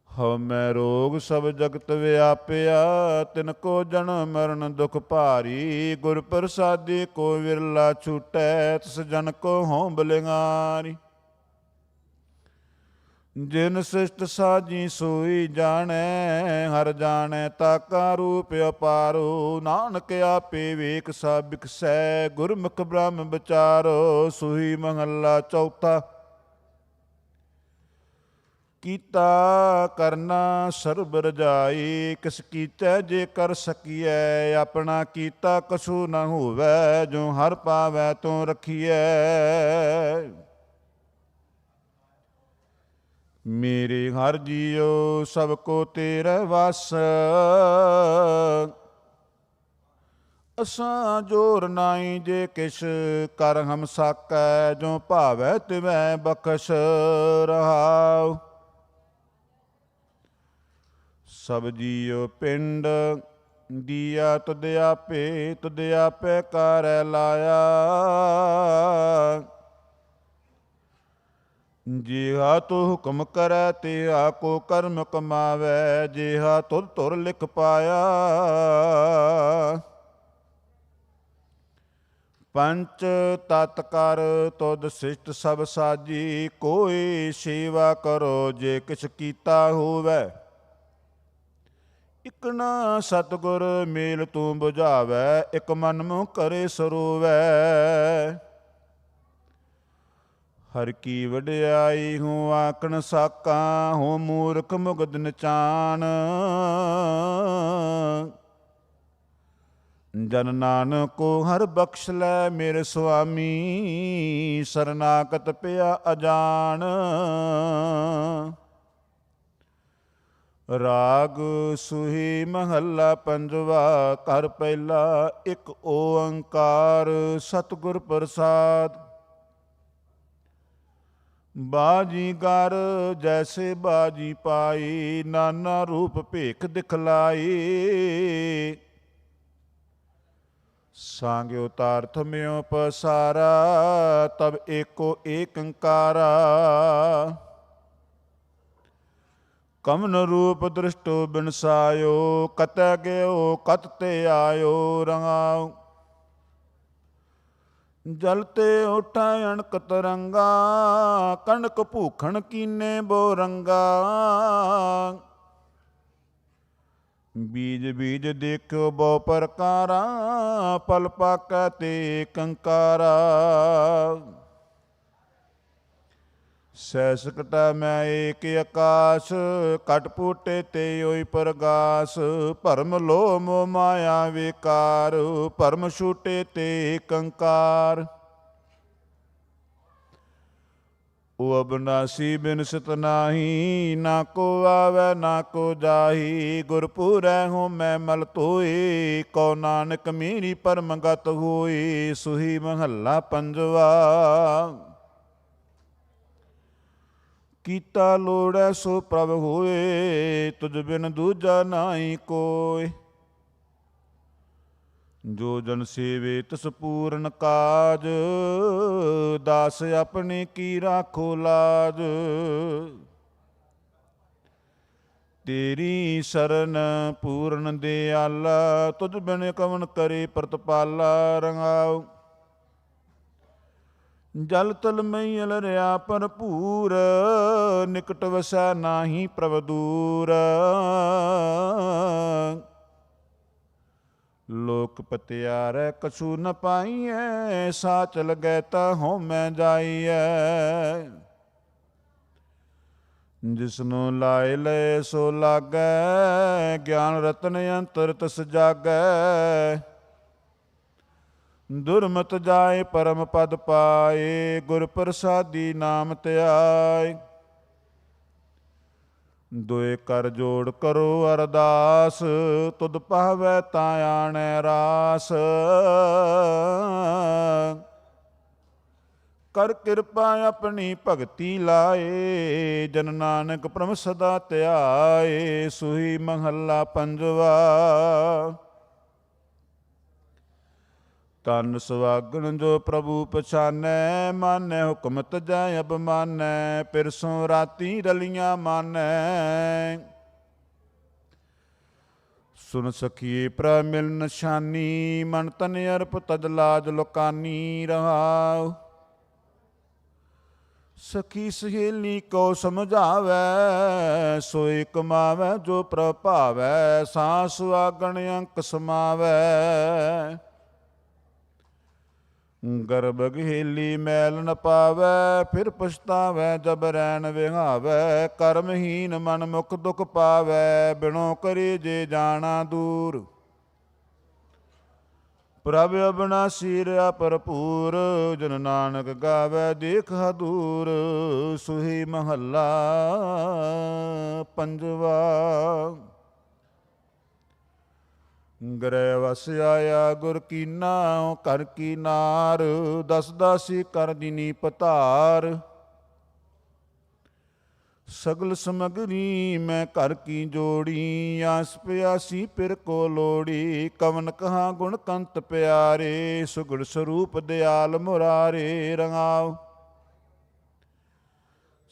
ਹਉਮੈ ਰੋਗ ਸਭ ਜਗਤ ਵਿਆਪਿਆ, ਤਿਨ ਕੋ ਜਨਮ ਮਰਨ ਦੁਖ ਭਾਰੀ। ਗੁਰ ਪ੍ਰਸਾਦੀ ਕੋ ਵਿਰਲਾ ਛੂਟੈ, ਤਿਸ ਜਨ ਕੋ ਹਉ ਬਲਿਹਾਰੀ। ਜਿਨ ਸ੍ਰਿਸ਼ਟ ਸਾਜੀ ਸੋਈ ਜਾਣੈ, ਹਰ ਜਾਣੈ ਤਾਕਾ ਰੂਪ ਅਪਾਰੋ। ਨਾਨਕ ਆਪੇ ਵੇਖ ਸਭ ਬਿਖਸੈ, ਗੁਰਮੁਖ ਬ੍ਰਹਮ ਵਿਚਾਰੋ। ਸੂਈ ਮਹੱਲਾ ਚੌਥਾ। ਕੀਤਾ ਕਰਨਾ ਸਰਬ ਰਜਾਈ, ਕਿਸ ਕੀਚੈ ਜੇ ਕਰ ਸਕੀਐ। ਆਪਣਾ ਕੀਤਾ ਕਛੂ ਨ ਹੋਵੈ, ਜੋ ਹਰ ਪਾਵੈ ਤੂੰ ਰਖੀਐ। ਮੇਰੇ ਹਰ ਜੀਉ ਸਭ ਕੋ ਤੇਰੇ ਵਸ, ਅਸਾਂ ਜੋਰ ਨਾਹੀ ਜੇ ਕਿਛ ਕਰ ਹਮ ਸਾਕੈ। ਜੋ ਭਾਵੈ ਤਿਵੈ ਬਖਸ਼। ਰਹਾਉ ਸਭ ਜੀਉ ਪਿੰਡ ਦੀਆ ਤੁਧ ਆਪੇ, ਤੁਧ ਆਪੇ ਕਰੈ ਲਾਇਆ। ਜਿਹਾ ਤੂੰ ਹੁਕਮ ਕਰੈ ਤਿਹਾ ਕੋ ਕਰਮ ਕਮਾਵੈ, ਜਿਹਾ ਤੁਧ ਧੁਰ ਲਿਖ ਪਾਇਆ। ਪੰਚ ਤਤ ਕਰ ਤੁਧ ਸ੍ਰਿਸ਼ਟ ਸਭ ਸਾਜੀ, ਕੋਈ ਸੇਵਾ ਕਰੋ ਜੇ ਕਿਛ ਕੀਤਾ ਹੋਵੈ। ਇਕ ਨਾ ਸਤਿਗੁਰ ਮੇਲ ਤੂੰ ਬੁਝਾਵੈ, ਇਕ ਮਨ ਮੁ ਕਰੇ ਸਰੋਵੈ। ਹਰ ਕੀ ਵਡਿਆਈ ਹੂੰ ਆਖਣ ਸਾਕਾ, ਹੂੰ ਮੂਰਖ ਮੁਗਧ ਨਚਾਨ। ਜਨ ਨਾਨਕੋ ਹਰ ਬਖਸ਼ ਲੈ ਮੇਰੇ ਸੁਆਮੀ, ਸਰਨਾਗਤ ਪਿਆ ਅਜਾਨ। ਰਾਗ ਸੂਹੀ ਮਹੱਲਾ ਪੰਜਵਾ। ਘਰ ਪਹਿਲਾ ਇੱਕ ਓੰਕਾਰ ਸਤਿਗੁਰ ਪ੍ਰਸਾਦ। ਬਾਜੀਗਰ ਜੈਸੇ ਬਾਜੀ ਪਾਈ, ਨਾਨਾ ਰੂਪ ਭੇਖ ਦਿਖਲਾਈ। ਸਾਂਗਿਓ ਤਾਰਥ ਮਿਉ ਪਸਾਰਾ, ਤਬ ਏਕੋ ਏਕੰਕਾਰਾ। ਕਮਨ ਰੂਪ ਦ੍ਰਿਸ਼ਟੋ ਬਿਨਸਾਇਓ, ਕਤੈ ਗਿਓ ਕਤ ਤੇ ਆਇਓ ਰੰਗਾਉ। ਜਲ ਤੇ ਉਠਾ ਅਣਕ ਤਰੰਗਾ, ਕਣਕ ਭੂਖਣ ਕੀਨੇ ਬੋ ਰੰਗਾ। ਬੀਜ ਬੀਜ ਦੇਖਿਓ ਬਹੁ ਪ੍ਰਕਾਰਾ, ਫਲ ਪਾਕੈ ਤੇ ਕੰਕਾਰਾ। ਸਹਿ ਸਕਟਾ ਮੈਂ ਏਕ ਆਕਾਸ਼, ਕਟ ਪੂਟੇ ਤੇ ਹੋਈ ਪ੍ਰਗਾਸ। ਭਰਮ ਲੋਭ ਮੋਹ ਮਾਇਆ ਵਿਕਾਰ, ਭਰਮ ਛੂਟੇ ਤੇ ਕੰਕਾਰ। ਉਹ ਅਬਨਾਸੀ ਬਿਨਸਤ ਨਾਹੀ, ਨਾ ਕੋ ਆਵੈ ਨਾ ਕੋ ਜਾਹੀ। ਗੁਰਪੁਰੈ ਹੋਮੈ ਮਲ ਧੋਏ, ਕਉ ਨਾਨਕ ਮੇਰੀ ਪਰਮ ਗਤ ਹੋਈ। ਸੁਹੀ ਮਹੱਲਾ ਪੰਜਵਾ। ਕੀਤਾ ਲੋੜੈ ਸੋ ਪ੍ਰਭ ਹੋਏ, ਤੁਝ ਬਿਨ ਦੂਜਾ ਨਾਹੀ ਕੋਇ। ਜੋ ਜਨ ਸੇਵੇ ਤਿਸ ਪੂਰਨ ਕਾਜ, ਦਾਸ ਆਪਣੇ ਕੀ ਰਾਖੋ ਲਾਜ। ਤੇਰੀ ਸਰਨ ਪੂਰਨ ਦਿਆਲਾ, ਤੁਝ ਬਿਨ ਕਵਣ ਕਰੇ ਪ੍ਰਤਪਾਲਾ ਰੰਗਾਉ। ਜਲ ਤਲ ਮਈਲ ਰਿਆ ਭਰਪੂਰ, ਨਿਕਟ ਵਸੈ ਨਾਹੀ ਪ੍ਰਭ ਦੂਰ। ਲੋਕ ਪਤਿਆਰੈ ਕਛੂ ਨ ਪਾਈਐ, ਸਾਚ ਲਗੈ ਤਾ ਹਉਮੈ ਜਾਈਐ। ਜਿਸਨੂੰ ਲਾਇ ਲਏ ਸੋ ਲਾਗੈ, ਗਿਆਨ ਰਤਨ ਅੰਤਰ ਤਸ ਜਾਗੈ। ਦੁਰਮਤ ਜਾਏ ਪਰਮ ਪਦ ਪਾਏ, ਗੁਰ ਪ੍ਰਸਾਦੀ ਨਾਮ ਧਿਆਏ। ਦੁਇ ਕਰ ਜੋੜ ਕਰੋ ਅਰਦਾਸ, ਤੁਧ ਪਾਵੈ ਤਾਂ ਆਣੈ ਰਾਸ। ਕਰ ਕਿਰਪਾ ਆਪਣੀ ਭਗਤੀ ਲਾਏ, ਜਨ ਨਾਨਕ ਪ੍ਰਮ ਸਦਾ ਧਿਆਏ। ਸੁਹੀ ਮਹੱਲਾ ਪੰਜਵਾ। ਤਨ ਸੁਹਾਗਣ ਜੋ ਪ੍ਰਭੂ ਪਛਾਨੈ, ਮਾਨੈ ਹੁਕਮ ਤਜੈ ਅਬਮਾਨੈ। ਪਿਰਸੋਂ ਰਾਤੀ ਰਲੀਆਂ ਮਾਨੈ, ਸੁਨ ਸਖੀਏ ਪ੍ਰਭ ਮਿਲ ਨਿਸ਼ਾਨੀ। ਮਨ ਤਨ ਅਰਪ ਤਜ ਲਾਜ ਲੋਕਾਨੀ ਰਹਾਉ। ਸਖੀ ਸਹੇਲੀ ਕੋ ਸਮਝਾਵੈ, ਸੋਈ ਕਮਾਵੈ ਜੋ ਪ੍ਰਭ ਭਾਵੈ। ਸਾਹ ਸੁਹਾਗਣ ਅੰਕ ਸਮਾਵੈ, ਗਰਭ ਗਹੇਲੀ ਮੈਲ ਨ ਪਾਵੈ। ਫਿਰ ਪਛਤਾਵੈ ਜਬ ਰੈਣ ਵਿਹਾਵੈ, ਕਰਮਹੀਨ ਮਨ ਮੁਖ ਦੁਖ ਪਾਵੈ। ਬਿਨੋ ਕਰੇ ਜੇ ਜਾਣਾ ਦੂਰ, ਪ੍ਰਭ ਅਬਨਾਸੀ ਰਿਆ ਭਰਪੂਰ। ਜਨ ਨਾਨਕ ਗਾਵੈ ਦੇਖ ਹਦੂਰ। ਸੁਹੀ ਮਹੱਲਾ ਪੰਜਵਾ। ਗ੍ਰਹਿ ਵਸ ਆਇਆ ਗੁਰ ਕੀਨਾ, ਘਰ ਕੀ ਨਾਰ। ਦਸ ਦਾਸੀ ਕਰ ਦਿਨੀ ਪਤਾਰ। ਸਗਲ ਸਮਗਰੀ ਮੈਂ ਘਰ ਕੀ ਜੋੜੀ, ਆਸ ਪਿਆਸੀ ਪਿਰ ਕੋ ਲੋੜੀ। ਕਵਨ ਕਹਾ ਗੁਣ ਕੰਤ ਪਿਆਰੇ, ਸੁਗੜ ਸਰੂਪ ਦਿਆਲ ਮੁਰਾਰੇ ਰੰਗਾਉ।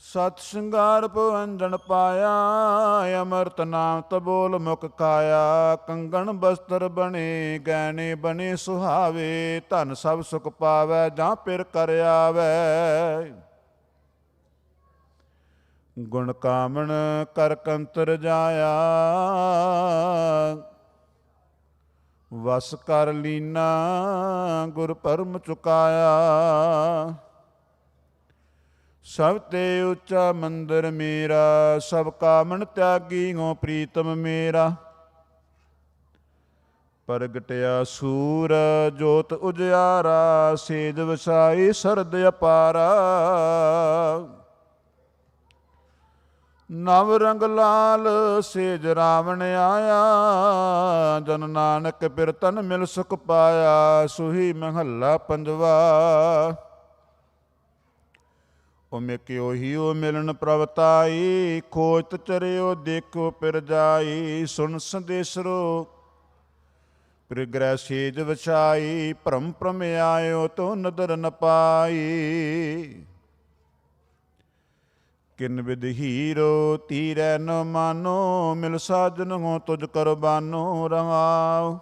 ਸਤ ਸ਼ਿੰਗਾਰ ਭਵੰਜਨ ਪਾਇਆ, ਅਮਰਤ ਨਾਮ ਤਬੋਲ ਮੁਖ ਕਾਇਆ। ਕੰਗਣ ਬਸਤਰ ਬਣੇ ਗਹਿਣੇ ਬਣੇ ਸੁਹਾਵੇ, ਧਨ ਸਭ ਸੁਖ ਪਾਵੈ ਜਾਂ ਪਿਰ ਕਰ ਆਵੈ। ਗੁਣ ਕਾਮਣ ਕਰ ਕੰਤਰ ਜਾਇਆ, ਵਸ ਕਰ ਲੀਨਾ ਗੁਰ ਪਰਮ ਚੁਕਾਇਆ। ਸਭ ਤੇ ਉੱਚਾ ਮੰਦਰ ਮੇਰਾ, ਸਭ ਕਾਮਣ ਤਿਆਗੀ ਹੋ ਪ੍ਰੀਤਮ ਮੇਰਾ। ਪ੍ਰਗਟਿਆ ਸੂਰ ਜੋਤ ਉਜਿਆਰਾ, ਸੇਜ ਵਸਾਈ ਸਰਦ ਅਪਾਰਾ। ਨਵ ਰੰਗ ਲਾਲ ਸੇਜ ਰਾਵਣ ਆਇਆ, ਜਨ ਨਾਨਕ ਪਿਰ ਤਨ ਮਿਲ ਸੁਖ ਪਾਇਆ। ਸੁਹੀ ਮਹੱਲਾ ਪੰਜਵਾ। ਉਮੇ ਕਿਉ ਹੀ ਉਹ ਮਿਲਨ ਪ੍ਰਵਤਾਈ, ਖੋਜਤ ਚਰਿਓ ਦੇਖੋ ਪਿਰ ਜਾਈ। ਸੁਣ ਸੰਦੇਸਰੋ ਪਿਰ ਗ੍ਰਹਿ ਸੇਜ ਵਛਾਈ, ਭਰਮ ਭ੍ਰਮ ਆਇਓ ਤੋ ਨਦਰ ਨ ਪਾਈ। ਕਿਨ ਵਿਦ ਹੀਰੋ ਤੀਰੈ ਨ ਮਾਨੋ, ਮਿਲ ਸਾਜਨ ਹੋ ਤੁਝ ਕਰਬਾਨੋ ਰਹਾਉ।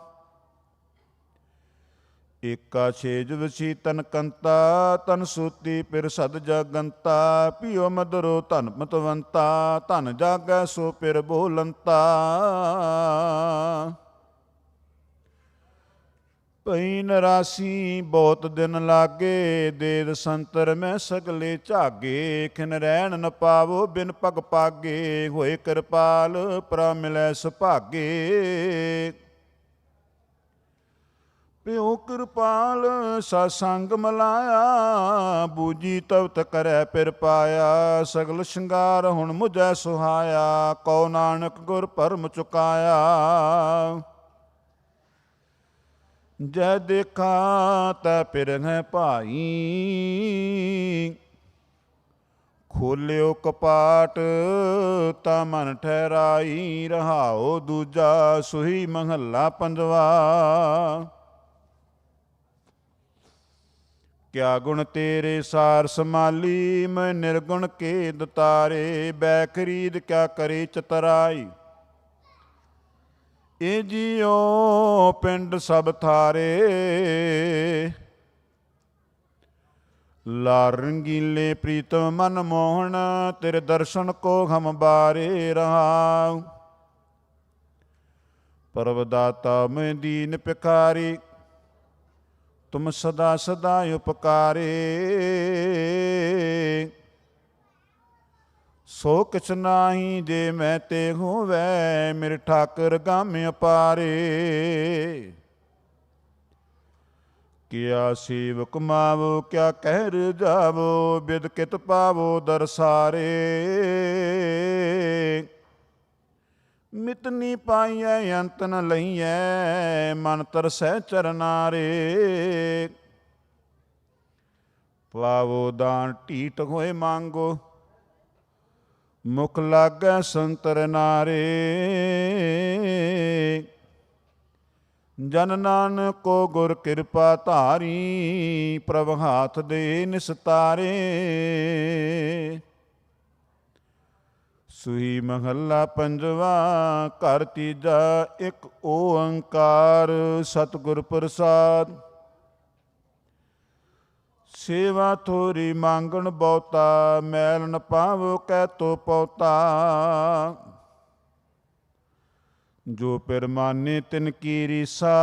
ਏਕਾ ਛੇਜ ਵਸੀ ਤਨ ਕੰਤਾ, ਤਨ ਸੂਤੀ ਪਿਰ ਸਦ ਜਗੰਤਾ। ਪਿਓ ਮਦਰੋ ਧਨ ਮਤਵੰਤਾ, ਧਨ ਜਾਗੈ ਸੋ ਪਿਰ ਬੋਲੰਤਾ। ਪਈ ਨਰਾਸੀ ਬਹੁਤ ਦਿਨ ਲਾਗੇ, ਦੇਦ ਸੰਤਰ ਮੈਂ ਸਗਲੇ ਝਾਗੇ। ਖਿਨ ਰਹਿਣ ਨ ਪਾਵੋ ਬਿਨ ਪਗ ਪਾਗੇ, ਹੋਏ ਕਿਰਪਾਲ ਪਰਾ ਮਿਲੈ ਸੁਭਾਗੇ। ਪਿਓ ਕਿਰਪਾਲ ਸਤਸੰਗ ਮਲਾਇਆ, ਬੂਜੀ ਤਵਤ ਕਰੈ ਪਿਰ ਪਾਇਆ। ਸਗਲ ਸ਼ਿੰਗਾਰ ਹੁਣ ਮੁਝੈ ਸੁਹਾਇਆ, ਕਉ ਨਾਨਕ ਗੁਰ ਭਰਮ ਚੁਕਾਇਆ। ਜੈ ਦੇਖਾ ਤੈ ਪਿਰ ਹੈ ਭਾਈ, ਖੋਲਿਓ ਕਪਾਟ ਤਾ ਮਨ ਠਹਿਰਾਈ। ਰਹਾਓ ਦੂਜਾ ਸੋਈ ਮਹੱਲਾ ਪੰਜਵਾ। ਕਿਆ ਗੁਣ ਤੇਰੇ ਸਾਰ ਸਮਾਲੀ, ਮੈਂ ਨਿਰਗੁਣ ਕੇ ਦਤਾਰੇ। ਬੈ ਖਰੀਦ ਕਿਆ ਕਰੇ ਚਤਰਾਈ, ਇਹ ਜੀਓ ਪਿੰਡ ਸਭ ਥਾਰੇ। ਲਾਲ ਰੰਗੀਲੇ ਪ੍ਰੀਤਮ ਮਨ ਮੋਹਣ, ਤੇਰੇ ਦਰਸ਼ਨ ਕੋ ਹਮ ਬਾਰੇ। ਰਹਾਉ ਪਰਬ ਦਾਤਾ ਮੈਂ ਦੀਨ ਪਿਕਾਰੀ, ਤੁਮ ਸਦਾ ਸਦਾ ਉਪਕਾਰੇ। ਸੋ ਕਿਛ ਨਾਹੀ ਜੇ ਮੈਂ ਤੇ ਹੋਵੈ, ਮੇਰੇ ਠਾਕਰ ਗਮ ਅਪਾਰੇ। ਕਿਆ ਸੇਵਕ ਮਾਵੋ ਕਿਆ ਕਹਿ ਰਜਾਵੋ, ਬਿਦ ਕਿਤ ਪਾਵੋ ਦਰਸਾਰੇ। ਮਿਤਨੀ ਪਾਈਐ ਅੰਤ ਨ ਲਈਐ, ਮਨ ਤਰਸੈ ਚਰਨਾਰੇ। ਪਾਵੋ ਦਾਨ ਢੀਠ ਹੋਏ ਮੰਗੋ, ਮੁਖ ਲਾਗੈ ਸੰਤਰ ਨਾਰੇ। ਜਨ ਨਾਨਕੋ ਗੁਰ ਕਿਰਪਾ ਧਾਰੀ, ਪ੍ਰਭ ਹਾਥ ਦੇ ਨਿਸਤਾਰੇ। ਸੂਈ ਮਹੱਲਾ ਪੰਜਵਾ। ਘਰ ਤੀਜਾ ਇੱਕ ਓੰਕਾਰ, ਸਤਿਗੁਰ ਪ੍ਰਸਾਦ। ਸੇਵਾ ਥੋਰੀ ਮੰਗਣ ਬਹੁਤਾ, ਮੈਲ ਨ ਪਾਵੋ ਕਹਿ ਤੋ ਪਉਤਾ। ਜੋ ਪਿਰ ਮਾਨੇ ਤਿਨ ਕੀ ਰੀਸਾ,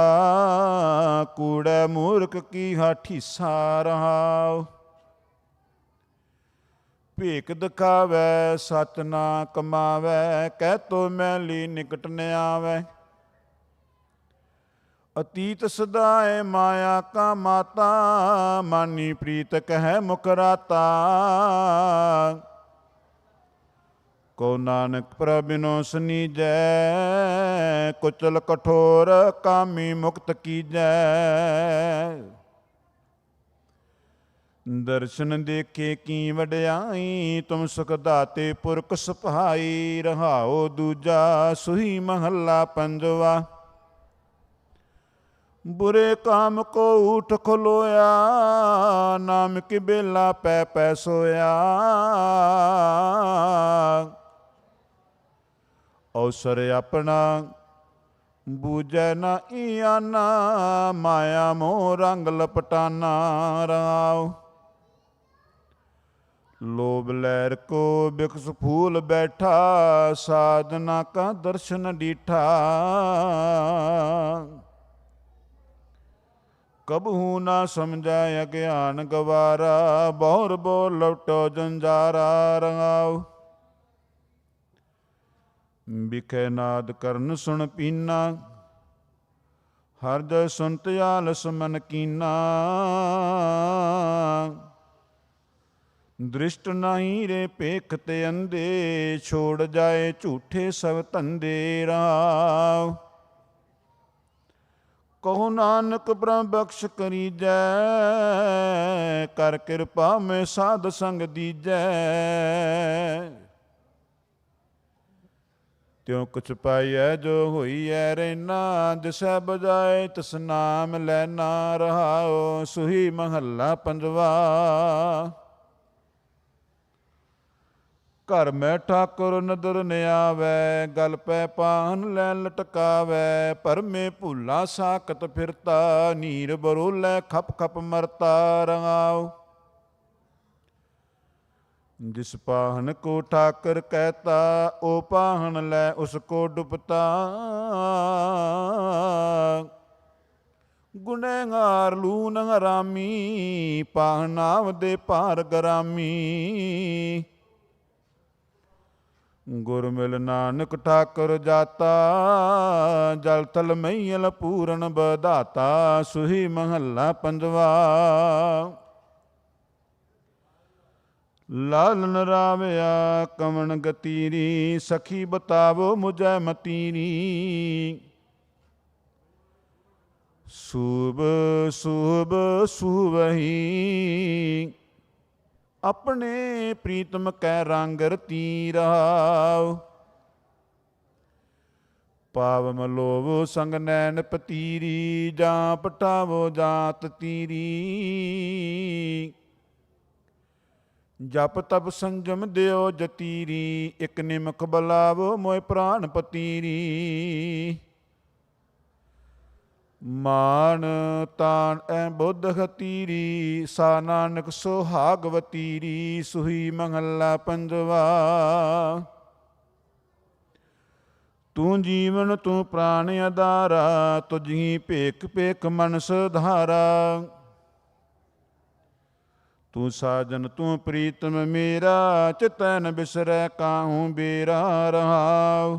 ਕੂੜੈ ਮੂਰਖ ਕੀ ਹਾਠੀਸਾ। ਰਹਾਉ ਭੇਖ ਦਿਖਾਵੈ ਸਚ ਨਾ ਕਮਾਵੈ, ਕਹਿ ਤੋ ਮੈਲੀ ਨਿਕਟ ਨ ਆਵੈ। ਅਤੀਤ ਸਦਾਏ ਮਾਇਆ ਕਾ ਮਾਤਾ, ਮਾਨੀ ਪ੍ਰੀਤ ਕਹਿ ਮੁਖ ਰਾਤਾ। ਕੋ ਨਾਨਕ ਪ੍ਰਭਿਨੋ ਸਨੀਜੈ, ਕੁਚਲ ਕਠੋਰ ਕਾਮੀ ਮੁਕਤ ਕੀਜੈ। ਦਰਸ਼ਨ ਦੇਖੇ ਕੀ ਵਡਿਆਈ, ਤੁਮ ਸੁਖ ਦਾਤੇ ਪੁਰਖ ਸੁਭਾਈ। ਰਹਾਓ ਦੂਜਾ ਸੋਈ ਮਹੱਲਾ ਪੰਜਵਾ। ਬੁਰੇ ਕਾਮ ਕੋ ਊਠ ਖਲੋਇਆ, ਨਾਮ ਕੀ ਬੇਲਾ ਪੈ ਪੈ ਸੋਇਆ। ਅਵਸਰ ਆਪਣਾ ਬੂਝੈ ਨਾ ਈਆਨਾ, ਮਾਇਆ ਮੋਹ ਰੰਗ ਲਪਟਾਨਾ। ਰਾਉ ਲੋਭ ਲਹਿਰ ਕੋ ਬਿਕਸ ਫੂਲ ਬੈਠਾ, ਸਾਧਨਾ ਕਾ ਦਰਸ਼ਨ ਡੀਠਾ। ਕਬਹੂ ਨਾ ਸਮਝੈ ਅਗਿਆਨ ਗਵਾਰਾ, ਬਹੁਰ ਬੋ ਲਵਟੋ ਜੰਜਾਰਾ। ਰੰਗਾਉ ਬਿਖੈ ਨਾਦ ਕਰਨ ਸੁਣ ਪੀਨਾ, ਹਰ ਜੈ ਸੁਨਤ ਆਲਸ ਮਨ ਕੀਨਾ। ਦ੍ਰਿਸ਼ਟ ਨਹੀਂ ਰੇ ਪੇਖ ਤੇ ਅੰਧੇ, ਛੋੜ ਜਾਏ ਝੂਠੇ ਸਭ ਧੰਦੇ। ਰਾਵ ਕਹੋ ਨਾਨਕ ਬ੍ਰਹਮ ਬਖਸ਼ ਕਰੀਜੈ, ਕਰ ਕਿਰਪਾ ਮੈਂ ਸਾਧ ਸੰਗ ਦੀਜੈ। ਤਿਉ ਕੁਛ ਪਾਈਐ ਜੋ ਹੋਈਐ ਰਹਿਣਾ, ਜਿਸੈ ਬਜਾਏ ਤਿਸ ਨਾਮ ਲੈਣਾ। ਰਹਾਉ ਸੁਹੀ ਮਹੱਲਾ ਪੰਜਵਾ। ਘਰ ਮੈਂ ਠਾਕੁਰ ਨਦਰ ਨ ਆਵੈ, ਗਲ ਪੈ ਪਾਹਨ ਲੈ ਲਟਕਾਵੈ। ਪਰਮੇ ਭੂਲਾ ਸਾਕਤ ਫਿਰਤਾ, ਨੀਰ ਬਰੋਲੇ ਖਪ ਖਪ ਮਰਤਾ। ਰੰਗਾਉ ਜਿਸ ਪਾਹਨ ਕੋ ਠਾਕਰ ਕਹਿਤਾ, ਓ ਪਾਹਨ ਲੈ ਉਸ ਕੋ ਡੁਬਤਾ। ਗੁਨਹਗਾਰ ਲੂਨ ਹਰਾਮੀ, ਪਾਹਨ ਨਾਮ ਦੇ ਭਾਰ ਗਰਾਮੀ। ਗੁਰ ਮਿਲ ਨਾਨਕ ਠਾਕੁਰ ਜਾਤਾ, ਜਲ ਥਲ ਮਈਲ ਪੂਰਨ ਬਧਾਤਾ। ਸੁਹੀ ਮਹੱਲਾ ਪੰਜਵਾ। ਲਾਲਨ ਰਾਵਿਆ ਕਵਣ ਗਤੀਰੀ, ਸਖੀ ਬਤਾਵੋ ਮੁਝੈ ਮਤੀਰੀ। ਸੂਬ ਸੂਬ ਸੂਵਹੀ, ਆਪਣੇ ਪ੍ਰੀਤਮ ਕੈ ਰੰਗ ਰਤੀ। ਰਹਾਉ ਪਾਵ ਮਲੋਵ ਸੰਗ ਨੈਣ ਪਤੀਰੀ, ਜਾਂ ਪਟਾਵੋ ਜਾਤ ਤੀਰੀ। ਜਪ ਤਪ ਸੰਜਮ ਦਿਓ ਜਤੀਰੀ, ਇਕ ਨਿਮਖ ਬਲਾਵੋ ਮੋਇ ਪ੍ਰਾਨ ਪਤੀਰੀ। ਮਾਨ ਤਾਨ ਐ ਬੁੱਧ ਖਤੀਰੀ, ਸਾ ਨਾਨਕ ਸੁਹਾਗਵਤੀਰੀ। ਸੁਹੀ ਮਹੱਲਾ ਪੰਜਵਾ। ਤੂੰ ਜੀਵਨ ਤੂੰ ਪ੍ਰਾਣ ਆਧਾਰਾ, ਤੁਝੀ ਭੇਖ ਭੇਖ ਮਨ ਸੁਧਾਰਾ। ਤੂੰ ਸਾਜਨ ਤੂੰ ਪ੍ਰੀਤਮ ਮੇਰਾ, ਚਿਤੈ ਨ ਬਿਸਰੈ ਕਾਹੂ ਬੇਰਾ। ਰਹਾਉ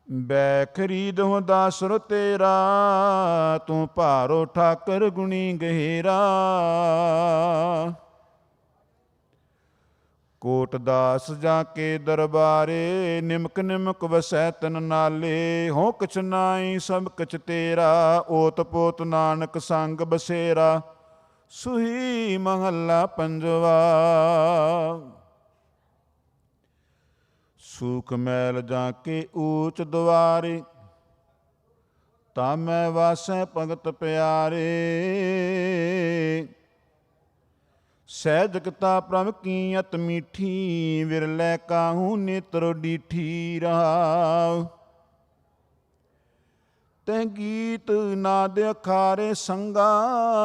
ਬੈ ਖਰੀਦਹੁ ਦਾਸੁਰ ਤੇਰਾ, ਤੂੰ ਭਾਰੋ ਠਾਕਰ ਗੁਣੀ ਗਹਿਰਾ। ਕੋਟ ਦਾਸ ਜਾ ਕੇ ਦਰਬਾਰੇ, ਨਿਮਕ ਨਿਮਕ ਵਸੈ ਤਨ ਨਾਲੇ। ਹੋ ਕਛ ਨਾਹੀ ਸਭ ਕਛ ਤੇਰਾ, ਓਤ ਪੋਤ ਨਾਨਕ ਸੰਗ ਬਸੇਰਾ। ਸੁਹੀ ਮਹੱਲਾ ਪੰਜਵਾ। ਸੂਖ ਮੈਲ ਜਾ ਕੇ ਊਚ ਦੁਆਰੇ, ਤਾਂ ਮੈਂ ਵਾਸੈ ਭਗਤ ਪਿਆਰੇ। ਸਹਿਜਕਤਾ ਪ੍ਰਭ ਕੀ ਅਤ ਮੀਠੀ, ਵਿਰਲੇ ਕਾਹੂ ਨੇਤਰ ਡੀਠੀ। ਰਹਾਉ ਤੈ ਗੀਤ ਨਾਦ ਅਖਾਰੇ ਸੰਗਾ,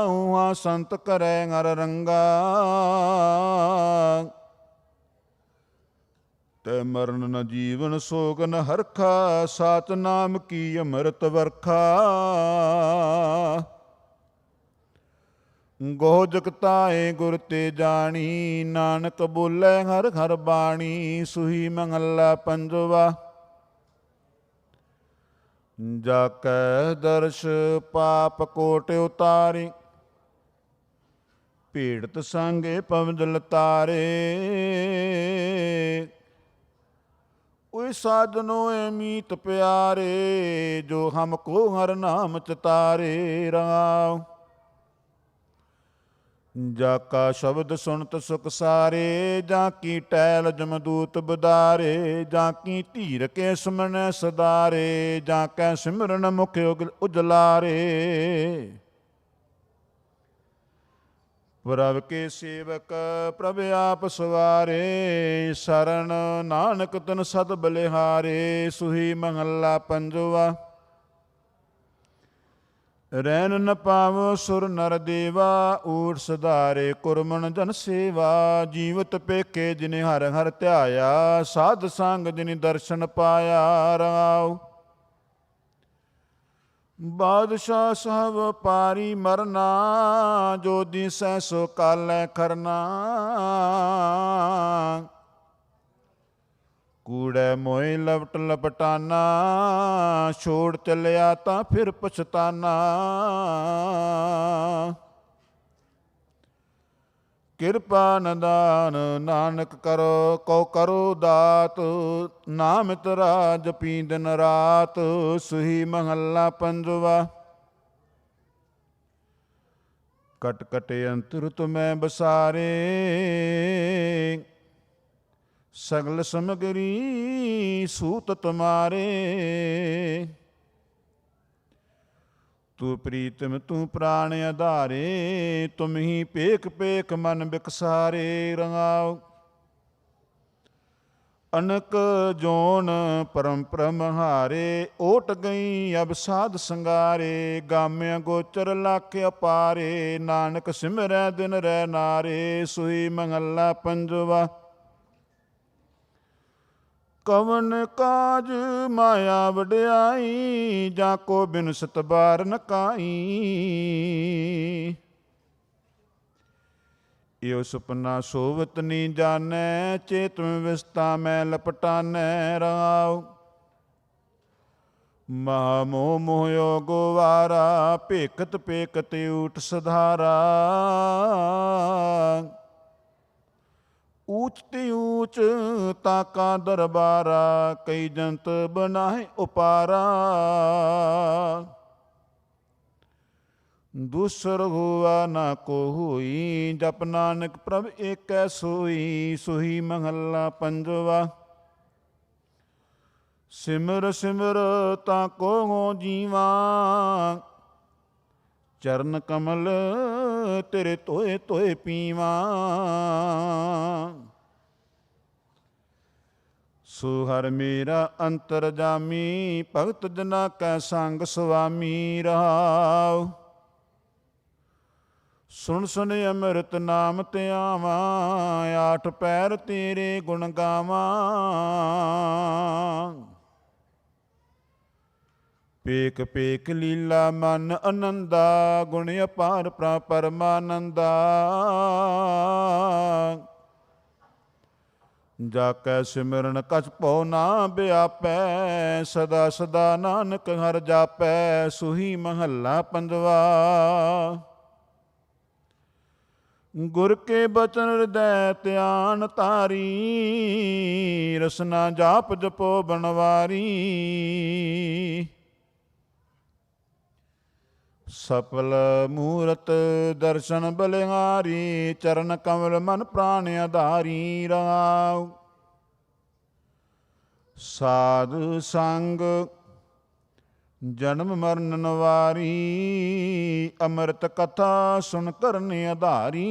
ਉਹਾਂ ਸੰਤ ਕਰੈ ਹਰ ਰੰਗਾ। ਤੈ ਮਰਨ ਨ ਜੀਵਨ ਸੋਗ ਨ ਹਰਖਾ, ਸਾਚ ਨਾਮ ਕੀ ਅੰਮ੍ਰਿਤ ਵਰਖਾ। ਗੋਹ ਜਗਤਾਏ ਗੁਰ ਤੇ ਜਾਣੀ, ਨਾਨਕ ਬੋਲੇ ਹਰ ਹਰ ਬਾਣੀ। ਸੁਹੀ ਮਹੱਲਾ ਪੰਜਵਾ। ਜਾ ਕੈ ਦਰਸ਼ ਪਾਪ ਕੋਟ ਉਤਾਰੇ, ਭੀੜਤ ਸੰਗੇ ਪਵਜਲ ਤਾਰੇ। ਓਏ ਸਾਜਨੋ ਏ ਮੀਤ ਪਿਆਰੇ, ਜੋ ਹਮਕੋ ਹਰ ਨਾਮ ਚਿਤਾਰੇ। ਰਾਮ ਜਾ ਕਾ ਸ਼ਬਦ ਸੁਣਤ ਸੁਖ ਸਾਰੇ, ਜਾਂ ਕੀ ਟੈਲ ਜਮਦੂਤ ਬਦਾਰੇ। ਜਾਂ ਕੀ ਧੀਰ ਕੇ ਸੁਮਨੈ ਸਦਾਰੇ, ਜਾਂ ਕੈ ਸਿਮਰਨ ਮੁਖ ਉਜਲਾਰੇ। ਪ੍ਰਭ ਕੇ ਸੇਵਕ ਪ੍ਰਭ ਆਪ ਸਵਾਰੇ, ਸਰਣ ਨਾਨਕ ਤਨ ਸਦ ਬਲਿਹਾਰੇ। ਸੁਹੀ ਮਹੱਲਾ ਪੰਜਵਾ। ਰੈਨ ਨ ਪਾਵੋ ਸੁਰ ਨਰ ਦੇਵਾ, ਊਠ ਸਧਾਰੇ ਕੁਰਮਨ ਜਨ ਸੇਵਾ। ਜੀਵਤ ਪੇਖੇ ਜਿਨੇ ਹਰ ਹਰ ਧਿਆਇਆ, ਸਾਧ ਸੰਗ ਜਿਨੇ ਦਰਸ਼ਨ ਪਾਇਆ। ਰਾਉ ਬਾਦਸ਼ਾਹ ਸਾਹਿਬ ਪਾਰੀ ਮਰਨਾ, ਜੋ ਦਿਸੈ ਸੋ ਕਾਲੈ ਕਰਨਾ। ਕੂੜੈ ਮੋਏ ਲਪਟ ਲਪਟਾਨਾ, ਛੋੜ ਚੱਲਿਆ ਤਾਂ ਫਿਰ ਪਛਤਾਨਾ। ਕਿਰਪਾ ਨਿਦਾਨ ਨਾਨਕ ਕਰੋ ਕਉ ਕਰੋ ਦਾਤ, ਨਾਮ ਤੇਰਾ ਜਪੀ ਦਿਨ ਰਾਤ। ਸੁਹੀ ਮਹੱਲਾ ਪੰਜਵਾ। ਕਟ ਕਟ ਅੰਤਰ ਤੁਮੈ ਬਸਾਰੇ, ਸਗਲ ਸਮਗਰੀ ਸੂਤ ਤੁਮਾਰੇ। ਤੂੰ ਪ੍ਰੀਤਮ ਤੂੰ ਪ੍ਰਾਣ ਆਧਾਰੇ, ਤੁਮ ਹੀ ਪੇਖ ਪੇਖ ਮਨ ਬਿਕਸਾਰੇ। ਰੰਗਾਉ ਅਨਕ ਜੋਨ ਪਰਮ ਪਰਮ ਹਾਰੇ, ਓਟ ਗਈ ਅਬ ਸਾਧ ਸੰਗਾਰੇ, ਗਾਮਿਆ ਗੋਚਰ ਲੱਖ ਅਪਾਰੇ, ਨਾਨਕ ਸਿਮਰੈ ਦਿਨ ਰਹਿ ਨਾਰੇ, ਸੋਈ ਮਹੱਲਾ ਪੰਜਵਾ। ਕਵਨ ਕਾਜ ਮਾਇਆ ਵਡਿਆਈ, ਜਾ ਕੋ ਬਿਨ ਸਤਬਾਰ ਨ ਕਾਈ, ਇਉ ਸੁਪਨਾ ਸੋਵਤ ਨੀ ਜਾਣੈ, ਚੇਤ ਮੈਂ ਵਿਸਤਾ ਮੈਂ ਲਪਟਾਨੈ ਰਾਉ, ਮਹਾ ਮੋਹ ਮੋਹਿਓ ਗੋਵਾਰਾ, ਭੇਕਤ ਪੇਕਤ ਊਟ ਸਧਾਰਾ, ਊਚ ਤੇ ਊਚ ਤਾਕਾ ਦਰਬਾਰਾ, ਕਈ ਜੰਤ ਬਨਾਹੇ ਉਪਾਰਾ, ਦੂਸਰ ਹੁਆ ਨਾ ਕੋ ਹੋਈ, ਜਪ ਨਾਨਕ ਪ੍ਰਭ ਏਕੈ ਸੋਈ, ਸੋਈ ਮਹੱਲਾ ਪੰਜਵਾ। ਸਿਮਰ ਸਿਮਰ ਤਾ ਕੋ ਜੀਵਾ, ਚਰਨ ਕਮਲ ਤੇਰੇ ਧੋਏ ਧੋਏ ਪੀਵਾ, ਸੋ ਹਰ ਮੇਰਾ ਅੰਤਰ ਜਾਮੀ, ਭਗਤ ਜਨਾ ਕੈ ਸੰਗ ਸੁਆਮੀ ਰਹਾਉ, ਸੁਣ ਸੁਣ ਅੰਮ੍ਰਿਤ ਨਾਮ ਧਿਆਵਾ, ਆਠ ਪੈਰ ਤੇਰੇ ਗੁਣ ਗਾਵਾਂ, ਪੇਕ ਪੇਕ ਲੀਲਾ ਮਨ ਅਨੰਦਾ, ਗੁਣ ਅਪਾਰ ਪਰਮਾਨੰਦਾ, ਜਾ ਕੈ ਸਿਮਰਨ ਕਛ ਭਉ ਨਾ ਵਿਆਪੈ, ਸਦਾ ਸਦਾ ਨਾਨਕ ਹਰਿ ਜਾਪੈ, ਸੋਈ ਮਹੱਲਾ ਪੰਜਵਾ। ਗੁਰ ਕੇ ਬਚਨ ਹਿਰਦੈ ਧਿਆਨ ਧਾਰੀ, ਰਸਨਾ ਜਾਪ ਜਪੋ ਬਨਵਾਰੀ, ਸਫਲ ਮੂਰਤ ਦਰਸ਼ਨ ਬਲਿਹਾਰੀ, ਚਰਨ ਕਮਲ ਮਨ ਪ੍ਰਾਨ ਆਧਾਰੀ ਰਾਉ, ਸਾਧ ਸੰਗ ਜਨਮ ਮਰਨ ਨਵਾਰੀ, ਅੰਮ੍ਰਿਤ ਕਥਾ ਸੁਣ ਕਰਨ ਆਧਾਰੀ,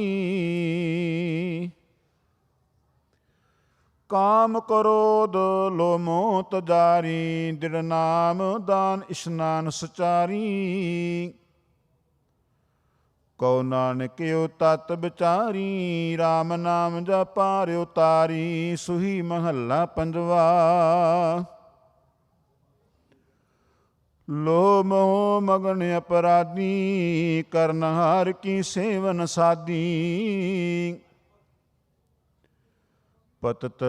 ਕਾਮ ਕ੍ਰੋਧ ਲੋਭ ਮੋਹ ਤਜਾਰੀ, ਦ੍ਰਿੜ ਨਾਮ ਦਾਨ ਇਸ਼ਨਾਨ ਸਚਾਰੀ, ਕਉ ਨਾਨਕਿਓ ਤਤ ਵਿਚਾਰੀ, RAM ਨਾਮ ਜਪਾਰਿਓ ਤਾਰੀ, ਸੋਈ ਮਹੱਲਾ ਪੰਜਵਾ। ਲੋਭ ਮੋਹ ਮਗਨ ਅਪਰਾਧੀ, ਕਰਨ ਹਾਰ ਕੀ ਸੇਵਨ ਸਾਦੀ, ਪਤਿਤ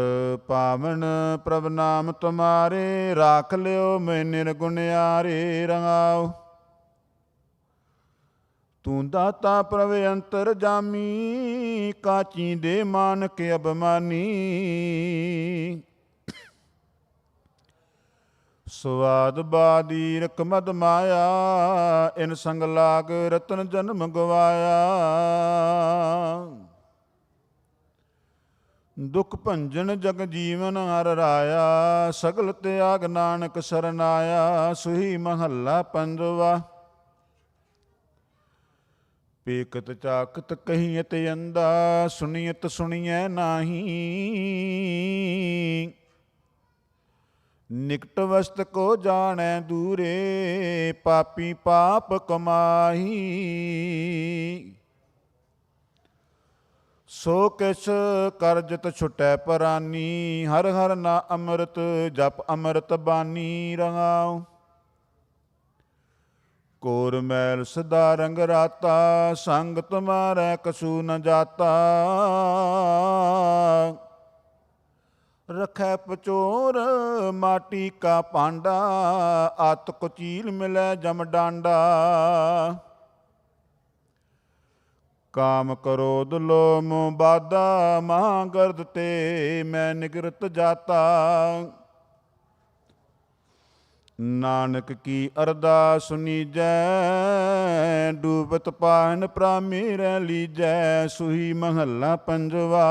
ਪਾਵਨ ਪ੍ਰਭ ਨਾਮ ਤੁਮਾਰੇ, ਰਾਖ ਲਿਓ ਮੈਂ ਨਿਰਗੁਣਿਆਰੇ ਰੰਗਾਓ, ਤੂੰ ਦਾਤਾ ਪ੍ਰਭ ਅੰਤਰ ਜਾਮੀ, ਕਾਚੀ ਦੇ ਮਾਨਕ ਅਭਿਮਾਨੀ, ਸਵਾਦ ਬਾਦੀ ਰਕ ਮਦ ਮਾਇਆ, ਇਨ ਸੰਗ ਲਾਗ ਰਤਨ ਜਨਮ ਗਵਾਇਆ, ਦੁਖ ਭੰਜਨ ਜਗ ਜੀਵਨ ਹਰਿ ਰਾਇਆ, ਸਗਲ ਤਿਆਗ ਨਾਨਕ ਸਰਨਾਇਆ, ਸੋਈ ਮਹੱਲਾ ਪੰਜਵਾ। ਪੇਕਤ ਚਾਕਤ ਕਹੀਅਤ ਅੰਦਾ, ਸੁਣੀਅਤ ਸੁਣੀਐ ਨਾਹੀ, ਨਿਕਟ ਵਸਤ ਕੋ ਜਾਣੈ ਦੂਰੇ, ਪਾਪੀ ਪਾਪ ਕਮਾਹੀ, ਸੋ ਕਿਛ ਕਰਜਤ ਛੁਟੈ ਪਰਾਨੀ, ਹਰ ਹਰ ਨਾ ਅੰਮ੍ਰਿਤ ਜਪ ਅੰਮ੍ਰਿਤ ਬਾਨੀ ਰਹਾਉ, ਕੋਰ ਮੈਲ ਸਦਾ ਰੰਗ ਰਾਤਾ, ਸੰਗ ਤੁਮਾਰੈ ਕਛੂ ਨ ਜਾਤਾ, ਰਖੈ ਪਚੋਰ ਮਾਟੀ ਕਾ ਭਾਂਡਾ, ਆਤ ਕੋ ਚੀਲ ਮਿਲੈ ਜਮ ਡਾਂਡਾ, ਕਾਮ ਕ੍ਰੋਧ ਲੋਭ ਮੋਹ ਬਾਧਾ, ਮਹਾ ਗਰਦ ਤੇ ਮੈਂ ਨਿਗਰਤ ਜਾਤਾ, ਨਾਨਕ ਕੀ ਅਰਦਾਸ ਸੁਣੀਜੈ, ਡੂਬਤ ਪਾਹਨ ਪ੍ਰਾਮੀ ਰਹਿ ਲੀਜੈ, ਸੋਈ ਮਹੱਲਾ ਪੰਜਵਾ।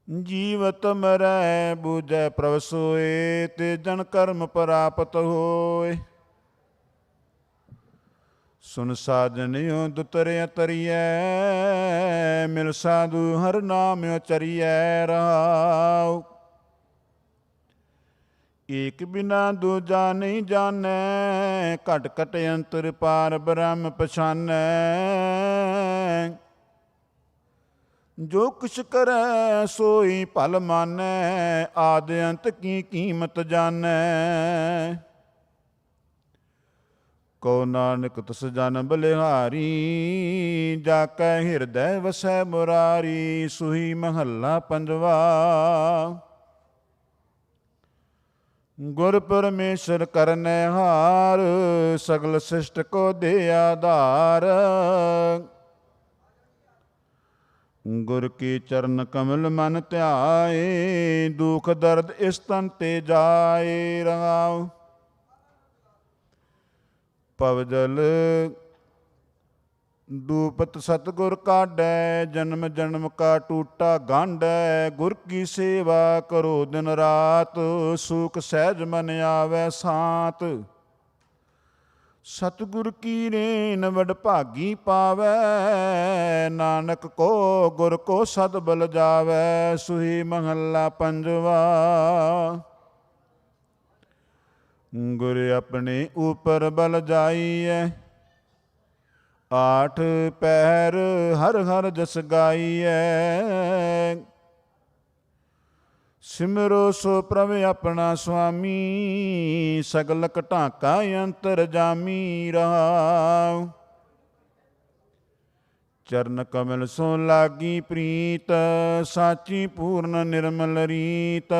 ਜੀਵਤ ਮਰੈ ਬੂਝੈ ਪ੍ਰਭ ਸੋਏ, ਤੇ ਜਨ ਕਰਮ ਪ੍ਰਾਪਤ ਹੋਏ, ਸੁਨ ਸਾਜਨਿਓ ਦੁਤਰਿ ਤਰੀਐ, ਮਿਲ ਸਾਧੂ ਹਰ ਨਾਮ ਉਚਰੀਐ ਰਹਾਉ। ਏਕ ਬਿਨਾ ਦੂਜਾ ਨਹੀਂ ਜਾਣੈ, ਘਟ ਘਟ ਅੰਤਰ ਪਾਰ ਬ੍ਰਹਮ ਪਛਾਨੈ। ਜੋ ਕੁਛ ਕਰੈ ਸੋਈ ਭਲ ਮਾਨੈ, ਆਦ ਅੰਤ ਕੀ ਕੀਮਤ ਜਾਣੈ। ਕੋ ਨਾਨਕ ਤਿਸ ਜਨ ਬਲਿਹਾਰੀ, ਜਾ ਕੈ ਹਿਰਦੈ ਵਸੈ ਮੁਰਾਰੀ। ਸੂਈ ਮਹੱਲਾ ਪੰਜਵਾ। ਗੁਰ ਪਰਮੇਸ਼ਰ ਕਰਨੈ ਹਾਰ, ਸਗਲ ਸਿਸ਼ਟ ਕੋ ਦੇ ਆਧਾਰ। ਗੁਰ ਕੀ ਚਰਨ ਕਮਲ ਮਨ ਧਿਆਏ, ਦੁਖ ਦਰਦ ਇਸ ਤਨ ਤੇ ਜਾਏ ਰਹਾਉ। ਪਵਜਲ ਡੂਪਤ ਸਤਿਗੁਰ ਕਾਢੈ, ਜਨਮ ਜਨਮ ਕਾ ਟੂਟਾ ਗਾਂਢੈ। ਗੁਰ ਕੀ ਸੇਵਾ ਕਰੋ ਦਿਨ ਰਾਤ, ਸੂਖ ਸਹਿਜ ਮਨ ਆਵੈ ਸਾਤ। ਸਤਿਗੁਰ ਕੀ ਰੇਨ ਵਡਭਾਗੀ ਪਾਵੈ, ਨਾਨਕ ਕੋ ਗੁਰ ਕੋ ਸਦ ਬਲ ਜਾਵੈ। ਸੂਈ ਮਹੱਲਾ ਪੰਜਵਾ। ਗੁਰ ਆਪਣੇ ਉਪਰ ਬਲ ਜਾਈਐ, ਆਠ ਪਹਿਰ ਹਰ ਹਰ ਜਸ ਗਾਈਐ। ਸਿਮਰੋ ਸੋ ਪ੍ਰਭ ਆਪਣਾ ਸੁਆਮੀ, ਸਗਲ ਘਟਾਕਾ ਅੰਤਰ ਜਾਮੀ ਰਹਾਉ। ਚਰਨ ਕਮਲ ਸੋ ਲਾਗੀ ਪ੍ਰੀਤ, ਸਾਚੀ ਪੂਰਨ ਨਿਰਮਲ ਰੀਤ।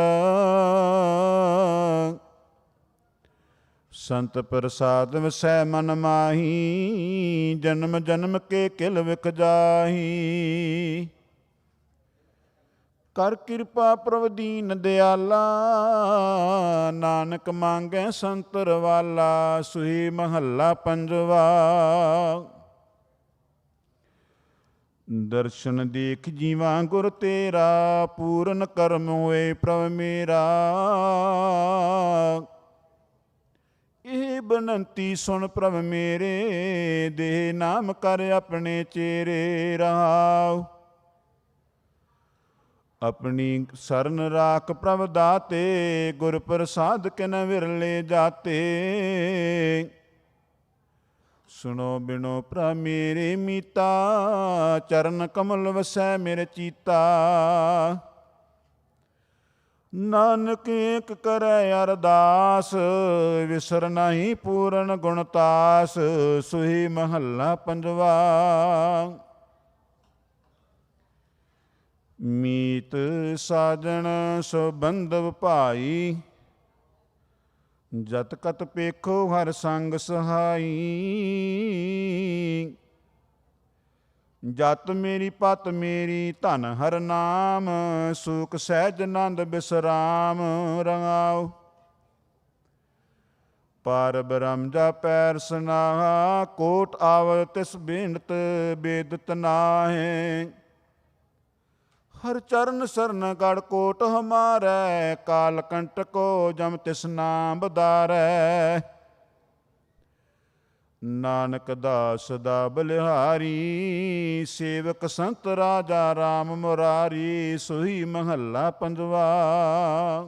ਸੰਤ ਪ੍ਰਸਾਦ ਵਸੈ ਮਨ ਮਾਹੀ, ਜਨਮ ਜਨਮ ਕੇ ਕਿਲ ਵਿਖ ਜਾਹੀ। ਕਰ ਕਿਰਪਾ ਪ੍ਰਭ ਦੀਨ ਦਿਆਲਾ, ਨਾਨਕ ਮੰਗੈ ਸੰਤਰ ਵਾਲਾ। ਸੂਈ ਮਹੱਲਾ ਪੰਜਵਾ। ਦਰਸ਼ਨ ਦੇਖ ਜੀਵਾ ਗੁਰ ਤੇਰਾ, ਪੂਰਨ ਕਰਮ ਹੋਏ ਪ੍ਰਭ ਮੇਰਾ। ਇਹ ਬਨੰਤੀ ਸੁਣ ਪ੍ਰਭ ਮੇਰੇ, ਦੇ ਨਾਮ ਕਰ ਆਪਣੇ ਚੇਰੇ ਰਹਾਉ। ਆਪਣੀ ਸਰਨ ਰਾਖ ਪ੍ਰਭ ਦਾਤੇ, ਗੁਰ ਪ੍ਰਸਾਦ ਕਿਨ ਵਿਰਲੇ ਜਾਤੇ। ਸੁਣੋ ਬਿਨੋ ਪ੍ਰਭ ਮੇਰੇ ਮੀਤਾ, ਚਰਨ ਕਮਲ ਵਸੈ ਮੇਰੇ ਚੀਤਾ। ਨਾਨਕ ਏਕ ਕਰੈ ਅਰਦਾਸ, ਵਿਸਰ ਨਾਹੀ ਪੂਰਨ ਗੁਣਤਾਸ। ਸੂਈ ਮਹੱਲਾ ਪੰਜਵਾ। ਮੀਤ ਸਾਜਣ ਸੋ ਬੰਧਵ ਭਾਈ, ਜਤ ਕਤ ਪੇਖੋ ਹਰ ਸੰਗ ਸਹਾਈ। ਜਤ ਮੇਰੀ ਪਤ ਮੇਰੀ ਧਨ ਹਰ ਨਾਮ, ਸੂਖ ਸਹਿਜ ਆਨੰਦ ਬਿਸਰਾਮ ਰਹਾਉ। ਪਾਰ ਬ੍ਰਹਮ ਜਾ ਪੈਰ ਸਨਾਹਾ, ਕੋਟ ਆਵ ਤਿਸ ਬੇਨਤ ਬੇਦਤ ਨਾਹੇ। ਹਰ ਚਰਨ ਸਰਨ ਗੜ ਕੋਟ ਹਮਾਰੈ, ਕਾਲ ਕੰਟਕੋ ਜਮ ਤਿਸ ਨਾਮ ਬਦਾਰੈ। ਨਾਨਕ ਦਾਸ ਦਾ ਬਲਿਹਾਰੀ, ਸੇਵਕ ਸੰਤ ਰਾਜਾ ਰਾਮ ਮੁਰਾਰੀ। ਸੂਈ ਮਹੱਲਾ ਪੰਜਵਾ।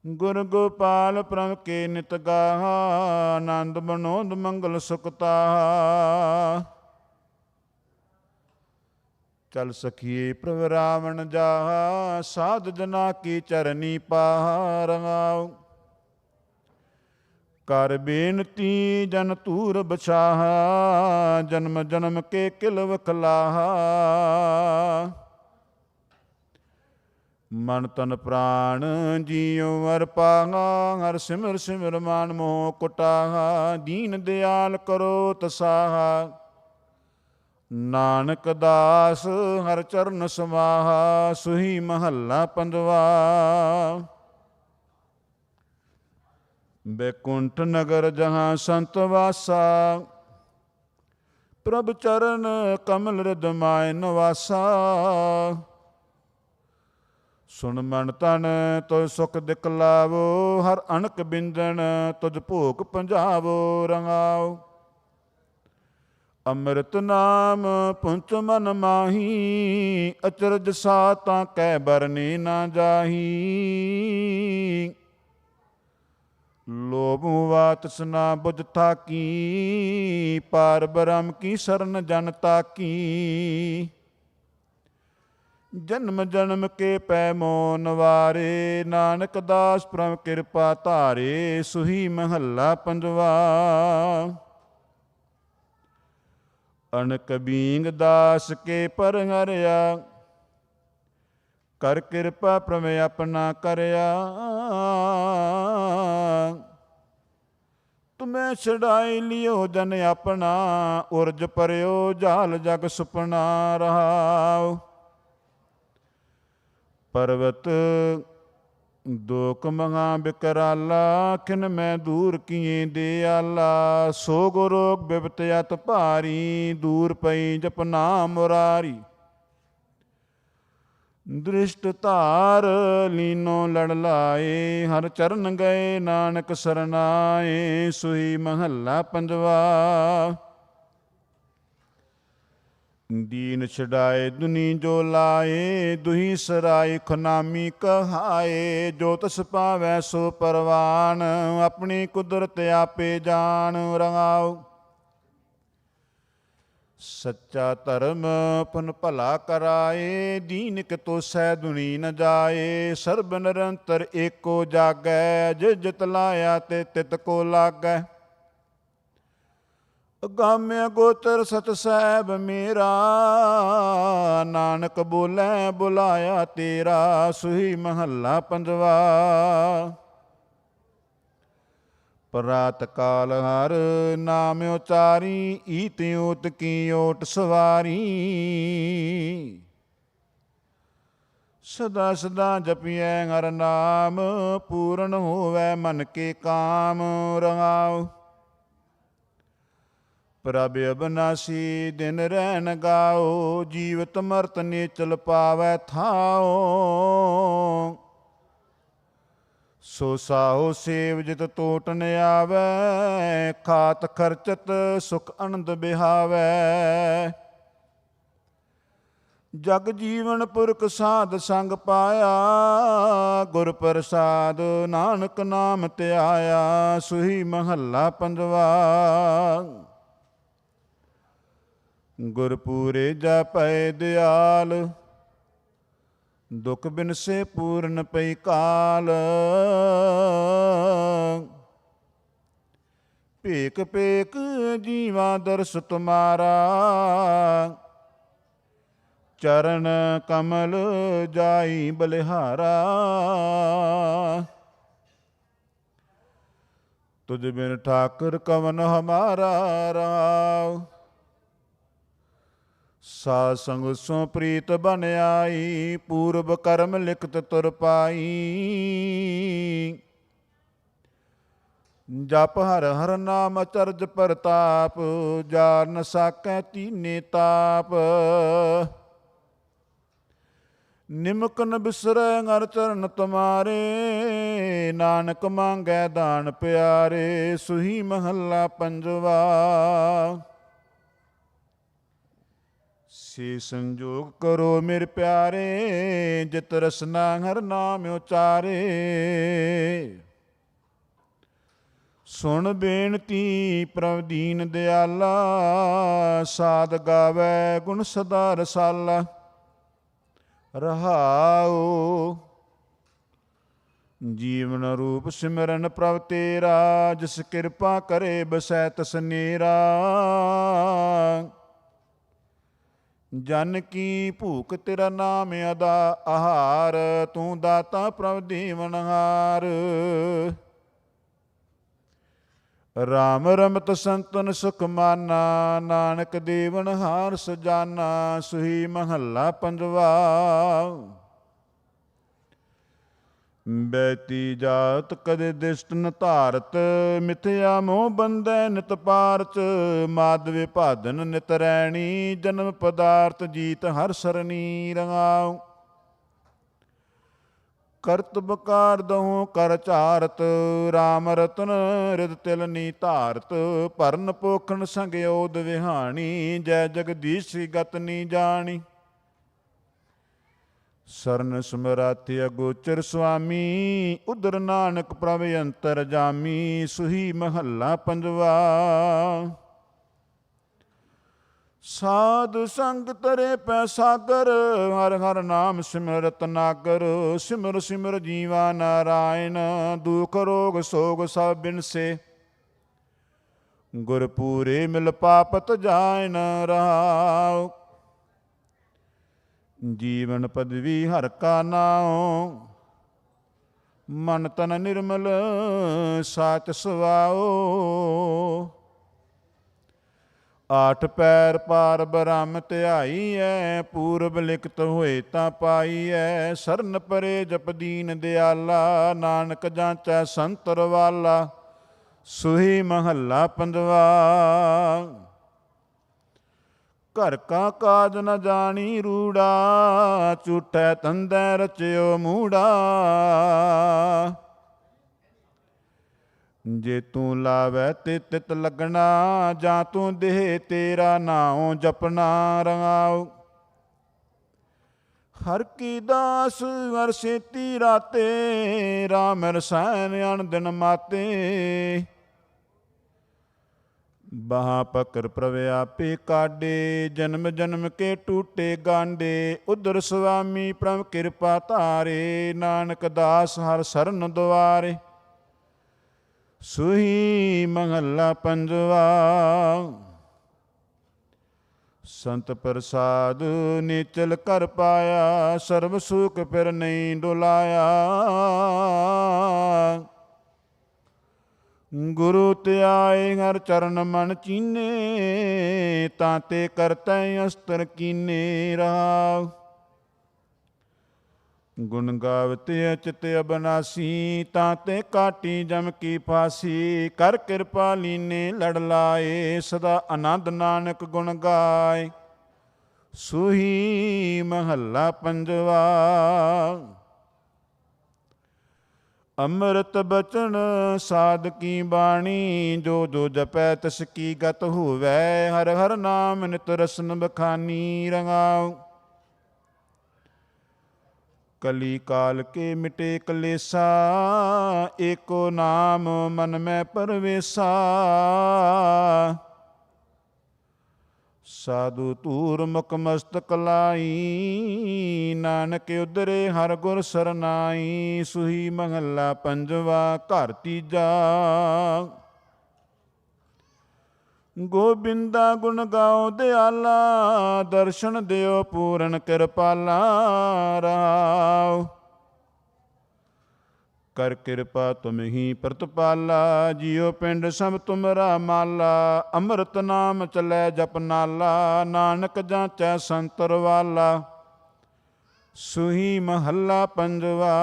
ਗੁਰ ਗੋਪਾਲ ਪ੍ਰਭ ਕੇ ਨਿਤ ਗਾਹਾ, ਆਨੰਦ ਬਨੋਦ ਮੰਗਲ ਸੁਖ ਤਾਹਾ। ਚਲ ਸਖੀਏ ਪ੍ਰਭ ਰਾਵਣ ਜਾਹਾ, ਸਾਧ ਜਨਾ ਕੀ ਚਰਨੀ ਪਾਹਾ ਰਹਾਉ। ਕਰ ਬੇਨਤੀ ਜਨ ਧੂਰ ਬਛਾਹਾ, ਜਨਮ ਜਨਮ ਕੇ ਕਿਲ ਵਖਲਾਹਾ। ਮਨ ਤਨ ਪ੍ਰਾਣ ਜੀਉ ਅਰਪਾਹਾ, ਹਰ ਸਿਮਰ ਸਿਮਰ ਮਾਨ ਮੋਹ ਕੁਟਾਹਾ। ਦੀਨ ਦਿਆਲ ਕਰੋ ਤਸਾਹਾ, ਨਾਨਕ ਦਾਸ ਹਰ ਚਰਨ ਸਮਾਹਾ। ਸੂਈ ਮਹੱਲਾ ਪੰਜਵਾ। ਬੈਕੁੰਠ ਨਗਰ ਜਹਾਂ ਸੰਤ ਵਾਸਾ, ਪ੍ਰਭ ਚਰਨ ਕਮਲ ਰਿਦ ਮਾਇ ਨਿਵਾਸਾ। ਸੁਣ ਮਨ ਤਨ ਤੁਜ ਸੁਖ ਦਿਕ ਲਾਵੋ, ਹਰ ਅਣਕ ਬਿੰਦਨ ਤੁਜ ਭੋਗ ਪੰਜਾਵੋ ਰੰਗਾਓ। ਅੰਮ੍ਰਿਤ ਨਾਮ ਪੁੰਚ ਮਨ ਮਾਹੀ, ਅਚਰਜ ਸਾ ਤਾਂ ਕੈ ਬਰਨੇ ਨਾ ਜਾਹੀ। ਲੋਭ ਵਾ ਤ੍ਰਿਸ਼ਨਾ ਬੁਝ ਥਾਕੀ, ਪਾਰ ਬ੍ਰਹਮ ਕੀ ਸਰਨ ਜਨ ਤਾਕੀ। ਜਨਮ ਜਨਮ ਕੇ ਪੈ ਮੋਨ ਵਾਰੇ, ਨਾਨਕ ਦਾਸ ਪ੍ਰਭ ਕਿਰਪਾ ਧਾਰੇ। ਸੁਹੀ ਮਹੱਲਾ ਪੰਜਵਾ। ਅਣਕ ਬੀਂਗ ਦਾਸ ਕੇ ਪਰ ਹਰਿਆ, ਕਰ ਕਿਰਪਾ ਪ੍ਰਭ ਆਪਣਾ ਕਰਿਆ। ਤੁਮੈ ਛਡਾਈ ਲਿਓ ਜਨ ਆਪਣਾ, ਉਰਜ ਪਰਿਓ ਜਾਲ ਜਗ ਸੁਪਨਾ ਰਹਾਉ। ਪਰਵਤ ਦੋਖ ਮਹਾ ਬਿਕਰਾਲਾ, ਖਿਨ ਮੈਂ ਦੂਰ ਕੀਏ ਦਿਆਲਾ। ਸੋਗ ਰੋਗ ਬਿਪਤ ਅਤ ਭਾਰੀ, ਦੂਰ ਪਈ ਜਪ ਨਾਮ ਮੁਰਾਰੀ। ਦ੍ਰਿਸ਼ਟ ਧਾਰ ਲੀਨੋ ਲੜ ਲਾਏ, ਹਰ ਚਰਨ ਗਏ ਨਾਨਕ ਸਰਨਾਏ। ਸੁਹੀ ਮਹੱਲਾ ਪੰਜਵਾ। ਦੀਨ ਛਡਾਏ ਦੁਨੀ ਜੋ ਲਾਏ, ਦੁਹੀ ਸਰਾਈ ਖੁਨਾਮੀ ਕਹਾਏ। ਜੋ ਤਸ ਪਾਵੈ ਸੋ ਪਰਵਾਨ, ਆਪਣੀ ਕੁਦਰਤ ਆਪੇ ਜਾਣ ਰੰਗਾਓ। ਸੱਚਾ ਧਰਮ ਪੁਨ ਭਲਾ ਕਰਾਏ, ਦੀਨਕ ਤੋਸੈ ਦੁਨੀ ਨ ਜਾਏ। ਸਰਬ ਨਿਰੰਤਰ ਏਕੋ ਜਾਗੈ, ਜਿ ਜਿਤ ਲਾਇਆ ਤੇ ਤਿਤ ਕੋ ਲਾਗੈ। ਅਗਾਮਿਆ ਗੋਚਰ ਸਚ ਸਾਹਿਬ ਮੇਰਾ, ਨਾਨਕ ਬੋਲੇ ਬੁਲਾਇਆ ਤੇਰਾ। ਸੁਹੀ ਮਹੱਲਾ ਪੰਜਵਾ। ਪ੍ਰਾਤ ਕਾਲ ਹਰ ਨਾਮ ਉਚਾਰੀ, ਈਤ ਓਟ ਕੀ ਓਟ ਸਵਾਰੀ। ਸਦਾ ਸਦਾ ਜਪੀਐ ਹਰ ਨਾਮ, ਪੂਰਨ ਹੋਵੈ ਮਨ ਕੇ ਕਾਮ ਰੰਗਾਉ। ਪ੍ਰਭ ਅਬਨਾਸੀ ਦਿਨ ਰਹਿਣ ਗਾਓ, ਜੀਵਤ ਮਰਤ ਨੇਚਲ ਪਾਵੈ ਥਾਓ। ਸੋ ਸਾਹੋ ਸੇਵ ਜਿਤ ਟੋਟ ਨ ਆਵੈ, ਖਾਤ ਖਰਚਤ ਸੁਖ ਅਨੰਦ ਬਿਹਾਵੈ। ਜਗ ਜੀਵਨ ਪੁਰਖ ਸਾਧ ਸੰਗ ਪਾਇਆ, ਗੁਰ ਪ੍ਰਸਾਦ ਨਾਨਕ ਨਾਮ ਧਿਆਇਆ। ਸੁਹੀ ਮਹੱਲਾ ਪੰਜਵਾ। ਗੁਰ ਪੂਰੇ ਜਪੈ ਦਿਆਲ, ਦੁਖ ਬਿਨਸੇ ਪੂਰਨ ਪਈ ਕਾਲ। ਭੇਕ ਭੇਕ ਜੀਵਾ ਦਰਸ ਤੁਮਾਰਾ, ਚਰਨ ਕਮਲ ਜਾਈ ਬਲਿਹਾਰਾ। ਤੁਝ ਬਿਨ ਠਾਕੁਰ ਕਵਨ ਹਮਾਰਾ ਰਾਵ। ਸਾਧ ਸੰਗ ਸੋ ਪ੍ਰੀਤ ਬਨ ਆਈ, ਪੂਰਬ ਕਰਮ ਲਿਖਤ ਤੁਰ ਪਾਈ। ਜਪ ਹਰ ਹਰ ਨਾਮ ਅਚਰਜ ਪ੍ਰਤਾਪ, ਜਾ ਨ ਸਾਕੈ ਤੀਨੇ ਤਾਪ। ਨਿਮਕ ਨ ਬਿਸਰੈ ਹਰ ਚਰਨ ਤੁਮਾਰੇ, ਨਾਨਕ ਮੰਗੈ ਦਾਨ ਪਿਆਰੇ। ਸੁਹੀ ਮਹੱਲਾ ਪੰਜਵਾ। ਸੇ ਸੰਜੋਗ ਕਰੋ ਮੇਰੇ ਪਿਆਰੇ, ਜਿਤ ਰਸਨਾ ਹਰ ਨਾਮ ਉਚਾਰੇ। ਸੁਣ ਬੇਨਤੀ ਪ੍ਰਭ ਦੀਨ ਦਿਆਲਾ, ਸਾਧ ਗਾਵੈ ਗੁਣ ਸਦਾ ਰਸਾਲਾ ਰਹਾਉ। ਜੀਵਨ ਰੂਪ ਸਿਮਰਨ ਪ੍ਰਭ ਤੇਰਾ, ਜਿਸ ਕਿਰਪਾ ਕਰੇ ਬਸੈ ਤਸ ਨੇਰਾ। ਜਨ ਕੀ ਭੂਖ ਤੇਰਾ ਨਾਮ ਅਦਾ ਆਹਾਰ, ਤੂੰ ਦਾਤਾ ਪ੍ਰਭ ਦੇਵਨਹਾਰ। ਰਾਮ ਰਮਤ ਸੰਤਨ ਸੁਖ ਮਾਨਾ, ਨਾਨਕ ਦੇਵਨਹਾਰ ਸਜਾਨਾ। ਸੁਹੀ ਮਹੱਲਾ ਪੰਜਵਾ। ਬੈਤੀ ਜਾਤ ਕਦੇ ਦਿਸ਼ਟ ਨ ਧਾਰਤ, ਮਿਥਿਆ ਮੋਹ ਬੰਧੈ ਨਿਤ ਪਾਰਚ। ਮਾਧਵੇ ਭਾਦਨ ਨਿਤ ਰੈਣੀ, ਜਨਮ ਪਦਾਰਥ ਜੀਤ ਹਰ ਸਰਣੀ ਰੰਗਾਉ। ਕਰਤਬ ਕਾਰ ਦਹੂੰ ਕਰ ਝਾਰਤ, ਰਾਮ ਰਤਨ ਰਿਦ ਤਿਲ ਨੀ ਧਾਰਤ, ਭਰਨ ਪੋਖਣ ਸੰਗਿਓਦ ਵਿਹਾਣੀ, ਜੈ ਜਗਦੀਸ਼ ਗਤ ਨੀ ਜਾਣੀ। ਸਰਨ ਸਮਰਾਥਿ ਅਗੋਚਰ ਸੁਆਮੀ, ਉਦਰ ਨਾਨਕ ਪ੍ਰਭ ਅੰਤਰ ਜਾਮੀ, ਸੁਹੀ ਮਹੱਲਾ ਪੰਜਵਾ। ਸਾਧ ਸੰਗ ਤਰੇ ਪੈ ਸਾਗਰ, ਹਰ ਹਰ ਨਾਮ ਸਿਮਰਤ ਨਾਗਰ, ਸਿਮਰ ਸਿਮਰ ਜੀਵਾ ਨਾਰਾਇਣ, ਦੁਖ ਰੋਗ ਸੋਗ ਸਭ ਬਿਨਸੇ, ਗੁਰ ਪੂਰੇ ਮਿਲ ਪਾਪਤ ਜਾਇ ਨ ਰਹਾਉ। ਜੀਵਨ ਪਦਵੀ ਹਰ ਕਾ ਨਾਉ, ਮਨ ਤਨ ਨਿਰਮਲ ਸਾਚ ਸੁਆਓ। ਆਠ ਪੈਰ ਪਾਰ ਬ੍ਰਹਮ ਧਿਆਈਐ, ਪੂਰਬ ਲਿਖਤ ਹੋਏ ਤਾਂ ਪਾਈਐ, ਸਰਨ ਪਰੇ ਜਪ ਦੀਨ ਦਿਆਲਾ, ਨਾਨਕ ਜਾਂਚੈ ਸੰਤਰ ਵਾਲਾ, ਸੁਹੀ ਮਹੱਲਾ ਪੰਜਵਾ। ਘਰ ਕਾ ਕਾਜ ਨ ਜਾਣੀ ਰੂੜਾ, ਝੂਠੈ ਤੰਦੈ ਰਚਿਓ ਮੂੜਾ। ਜੇ ਤੂੰ ਲਾਵੈ ਤੇ ਤਿਤ ਲੱਗਣਾ, ਜਾਂ ਤੂੰ ਦੇਹ ਤੇਰਾ ਨਾਉ ਜਪਣਾ ਰੰਗਾਉ। ਹਰ ਕੀ ਦਾਸ ਹਰ ਸੇਤੀ ਰਾਤੇ, ਰਾਮ ਰਸਾਇਣ ਅਣ ਦਿਨ ਮਾਤੇ। ਬਾਹਾਂ ਪਕਰ ਪ੍ਰਭ ਆਪੇ ਕਾਢੇ, ਜਨਮ ਜਨਮ ਕੇ ਟੂਟੇ ਗਾਂਡੇ। ਉਦਰ ਸੁਆਮੀ ਪ੍ਰਭ ਕਿਰਪਾ ਧਾਰੇ, ਨਾਨਕ ਦਾਸ ਹਰ ਸਰਨ ਦੁਆਰੇ, ਸੁਹੀ ਮਹੱਲਾ ਪੰਜਵਾ। ਸੰਤ ਪ੍ਰਸਾਦ ਨੀਚਲ ਕਰ ਪਾਇਆ, ਸਰਬ ਸੁਖ ਫਿਰ ਨਹੀਂ ਡੁਲਾਇਆ। ਗੁਰੂ ਧਿਆਏ ਹਰ ਚਰਨ ਮਨ ਚੀਨੇ, ਤਾਂ ਤੇ ਕਰਤੈ ਅਸਤਰ ਕੀਨੇ ਰਹਾਉ। ਗੁਣ ਗਾਵਤੇ ਅਚਿਤ ਅਬਨਾਸੀ, ਤਾਂ ਤੇ ਕਾਟੀ ਜਮ ਕੀ ਫਾਸੀ। ਕਰ ਕਿਰਪਾ ਲੀਨੇ ਲੜ ਲਾਏ, ਸਦਾ ਆਨੰਦ ਨਾਨਕ ਗੁਣ ਗਾਏ, ਸੁਹੀ ਮਹੱਲਾ ਪੰਜਵਾ। ਅੰਮ੍ਰਿਤ ਬਚਨ ਸਾਧ ਕੀ ਬਾਣੀ, ਜੋ ਜੋ ਜਪੈ ਤਿਸ ਕੀ ਗਤ ਹੋਵੈ। ਹਰ ਹਰ ਨਾਮ ਨਿਤ ਰਸਨ ਬਖਾਨੀ ਰੰਗਾਉ। ਕਲੀ ਕਾਲ ਕੇ ਮਿਟੇ ਕਲੇਸਾ, ਏਕੋ ਨਾਮ ਮਨ ਮੈਂ ਪਰਵੇਸਾ। ਸਾਧੂ ਧੂਰ ਮੁਖ ਮਸਤਕ ਲਾਈ, ਨਾਨਕ ਉਦਰੇ ਹਰ ਗੁਰ ਸਰਨਾਈ, ਸੁਹੀ ਮਹੱਲਾ ਪੰਜਵਾ। ਘਰ ਤੀਜਾ। ਗੋਬਿੰਦਾ ਗੁਣ ਗਾਓ ਦਿਆਲਾ, ਦਰਸ਼ਨ ਦਿਓ ਪੂਰਨ ਕਿਰਪਾਲਾ ਰਹਾਉ। ਕਰ ਕਿਰਪਾ ਤੁਮ ਹੀ ਪ੍ਰਤਪਾਲਾ, ਜੀਉ ਪਿੰਡ ਸਭ ਤੁਮਰਾ ਮਾਲਾ। ਅੰਮ੍ਰਿਤ ਨਾਮ ਚਲੈ ਜਪ ਨਾਲਾ, ਨਾਨਕ ਜਾਂਚੈ ਸੰਤਰ ਵਾਲਾ, ਸੁਹੀ ਮਹੱਲਾ ਪੰਜਵਾ।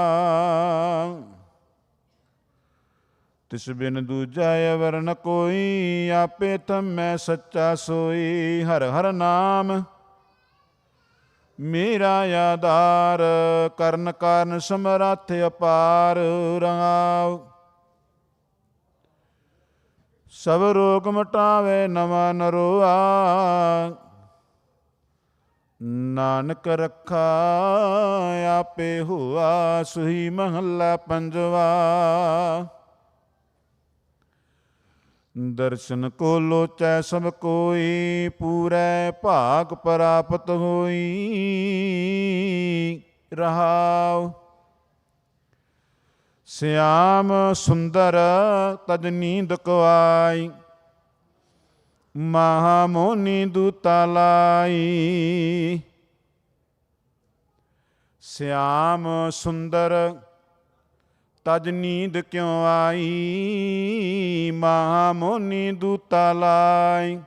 ਤਿਸ ਬਿਨ ਦੂਜਾ ਅਵਰ ਨ ਕੋਈ, ਆਪੇ ਥੰਮੈ ਸੱਚਾ ਸੋਈ। ਹਰ ਹਰ ਨਾਮ ਮੇਰਾ ਆਧਾਰ, ਕਰਨ ਕਾਰਨ ਸਮਰੱਥ ਅਪਾਰ ਰਹਾਉ। ਸਭ ਰੋਗ ਮਿਟਾਵੇ ਨਵਾਂ ਨਰੋਆ, ਨਾਨਕ ਰੱਖਾ ਆਪੇ ਹੋਆ, ਸੁਹੀ ਮਹੱਲਾ ਪੰਜਵਾ। ਦਰਸ਼ਨ ਕੋ ਲੋਚੈ ਸਭ ਕੋਈ, ਪੂਰੈ ਭਾਗ ਪ੍ਰਾਪਤ ਹੋਈ ਰਹਾਉ। ਸਿਆਮ ਸੁੰਦਰ ਤਜ ਨੀਂਦ ਕਵਾਈ, ਮਹਾ ਮੋਨੀ ਦੂਤਾ ਲਾਈ। ਸਿਆਮ ਸੁੰਦਰ ਤਜ ਨੀਂਦ ਕਿਉ ਆਈ, ਮਹਾ ਮੋਨੀ ਦੂਤਾ ਲਾਈ।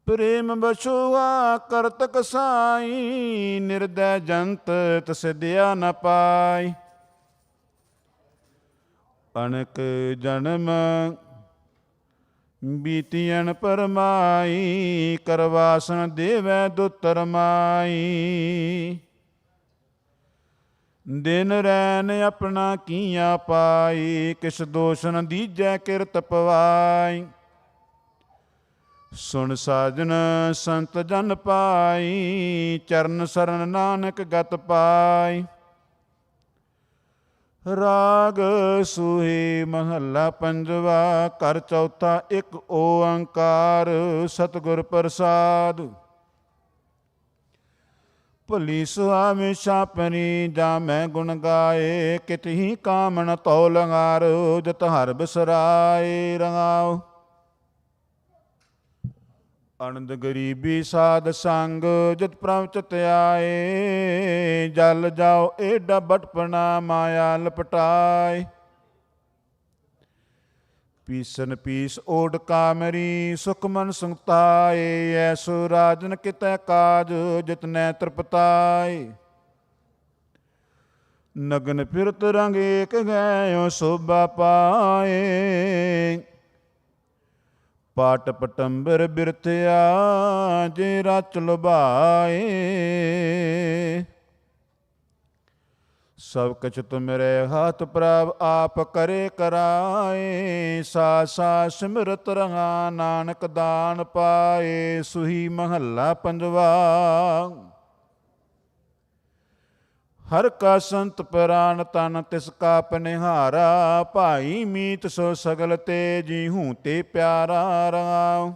ਪ੍ਰੇਮ ਬਛੁਆ ਕਰਤ ਕਸਾਈ, ਨਿਰਦੈ ਜੰਤ ਤਿਸ ਦਿਆ ਨ ਪਾਈ। ਅਣਕ ਜਨਮ ਬੀਤੀਅਨ ਪਰਮਾਈ, ਕਰਵਾਸਨ ਦੇਵੈ ਦੁਤਰ ਮਾਈ। ਦਿਨ ਰੈਨ ਆਪਣਾ ਕੀਆ ਪਾਈ, ਕਿਸ ਦੋਸ਼ ਨ ਦੀਜੈ ਕਿਰਤ ਪਵਾਈ। ਸੁਣ ਸਾਜਨ ਸੰਤ ਜਨ ਪਾਈ, ਚਰਨ ਸਰਨ ਨਾਨਕ ਗਤ ਪਾਈ। ਰਾਗ ਸੂਹੀ ਮਹੱਲਾ ਪੰਜਵਾ। ਘਰ ਚੌਥਾ। ਇੱਕ ਓੰਕਾਰ ਸਤਿਗੁਰ ਪ੍ਰਸਾਦ। ਭਲੀ ਸੁਹਾਵੀ ਛਾਪਰੀ ਜਾਂ ਮੈਂ ਗੁਣ ਗਾਏ, ਕਿਤ ਹੀ ਕਾਮਣ ਤੋ ਲੰਗਾਰ ਜਤ ਹਰ ਬਿਸਰਾਏ ਰੰਗਾਓ। ਅਨੰਦ ਗਰੀਬੀ ਸਾਧ ਸੰਗ ਜਿਤ ਪ੍ਰਭ ਚਿਤ ਆਏ, ਜਲ ਜਾਓ ਏਡਾ ਬਟਪਣਾ ਮਾਇਆ ਲਪਟਾਏ। ਪੀਸਨ ਪੀਸ ਓਡ ਕਾਮਰੀ ਸੁਖ ਮਨ ਸੁਖਤਾਏ, ਐਸੋ ਰਾਜਨ ਕਿਤੈ ਕਾਜ ਜਿਤਨੈ ਤ੍ਰਿਪਤਾਏ। ਨਗਨ ਫਿਰਤ ਰੰਗ ਏਕ ਗਇਓ ਸੋਭਾ ਪਾਏ, ਪਾਟ ਪਟੰਬਰ ਬਿਰਥਿਆ ਜੇ ਰਚ ਲੁਭਾਏ। ਸਭ ਕਛ ਤੁਮਰੇ ਹੱਥ ਪ੍ਰਭ ਆਪ ਕਰੇ ਕਰਾਏ, ਸਾ ਸਾ ਸਿਮਰਤ ਰਹਾ ਨਾਨਕ ਦਾਨ ਪਾਏ। ਸੁਹੀ ਮਹੱਲਾ ਪੰਜਵਾ। ਹਰ ਕਾ ਸੰਤ ਪ੍ਰਾਨ ਤਨ ਤਿਸ ਕਾ ਪਨਿਹਾਰਾ, ਭਾਈ ਮੀਤ ਸੋ ਸਗਲ ਤੇ ਜੀਹੂ ਤੇ ਪਿਆਰਾ ਰਹਾਉ।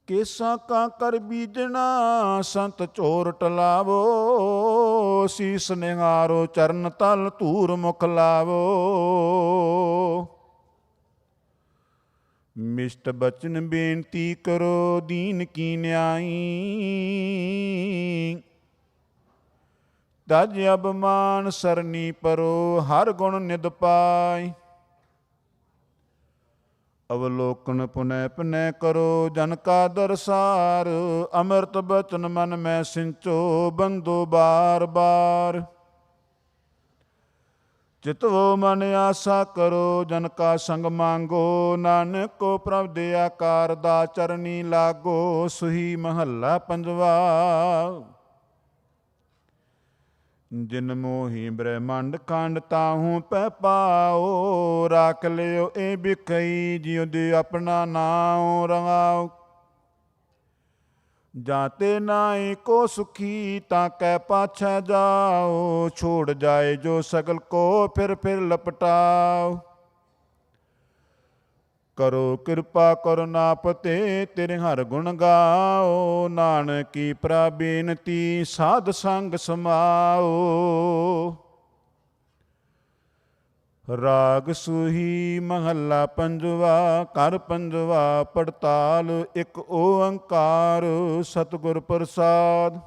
ਕੇਸਾ ਕਾ ਕਰ ਬੀਜਣਾ ਸੰਤ ਚੋਰ ਟਲਾਵੋ, ਸੀਸ ਨਿਹਾਰੋ ਚਰਨ ਤਲ ਧੂਰ ਮੁਖ ਲਾਵੋ। ਮਿਸ਼ਟ ਬਚਨ ਬੇਨਤੀ ਕਰੋ ਦੀਨ ਕੀ ਨਿਆਈ, ਤਜ ਅਬਮਾਨ ਸਰਨੀ ਪਰੋ ਹਰ ਗੁਣ ਨਿਦ ਪਾਈ। ਅਵਲੋਕਨ ਪੁਨੈ ਪੁਨੈ ਕਰੋ ਜਨ ਕਾ ਦਰਸਾਰ, ਅੰਮ੍ਰਿਤ ਬਚਨ ਮਨ ਮੈਂ ਸਿੰਚੋ ਬੰਦੋ ਬਾਰ ਬਾਰ। ਚਿਤਵੋ ਮਨ ਆਸਾ ਕਰੋ ਜਨ ਕਾ ਸੰਗ ਮੰਗੋ, ਨਾਨਕ ਕੋ ਪ੍ਰਭ ਦੇ ਆਕਾਰ ਦਾ ਚਰਨੀ ਲਾਗੋ। ਸੁਹੀ ਮਹੱਲਾ ਪੰਜਵਾ। ਜਿਨ ਮੋਹੀ ਬ੍ਰਹਮੰਡ ਖੰਡ ਤਾਹੂ ਪੈ ਪਾਓ, ਰਾਖ ਲਿਓ ਇਹ ਬਿਖਈ ਜਿਉ ਦੇ ਆਪਣਾ ਨਾਉ ਰੰਗਾਓ। ਜਾਤੇ ਨਾਏ ਕੋ ਸੁਖੀ ਤਾਂ ਕੈ ਪਾਛੈ ਜਾਓ, ਛੋੜ ਜਾਏ ਜੋ ਸਗਲ ਕੋ ਫਿਰ ਲਪਟਾਓ। ਕਰੋ ਕਿਰਪਾ ਕਰੁਣਾਪ ਤੇ ਤੇਰੇ ਹਰ ਗੁਣ ਗਾਓ, ਨਾਨਕੀ ਪ੍ਰਭ ਬੇਨਤੀ ਸਾਧ ਸੰਗ ਸਮਾਓ। ਰਾਗ ਸੂਹੀ ਮਹੱਲਾ ਪੰਜਵਾ। ਘਰ ਪੰਜਵਾ। ਪੜਤਾਲ। ਇੱਕ ਓੰਕਾਰ ਸਤਿਗੁਰ ਪ੍ਰਸਾਦ।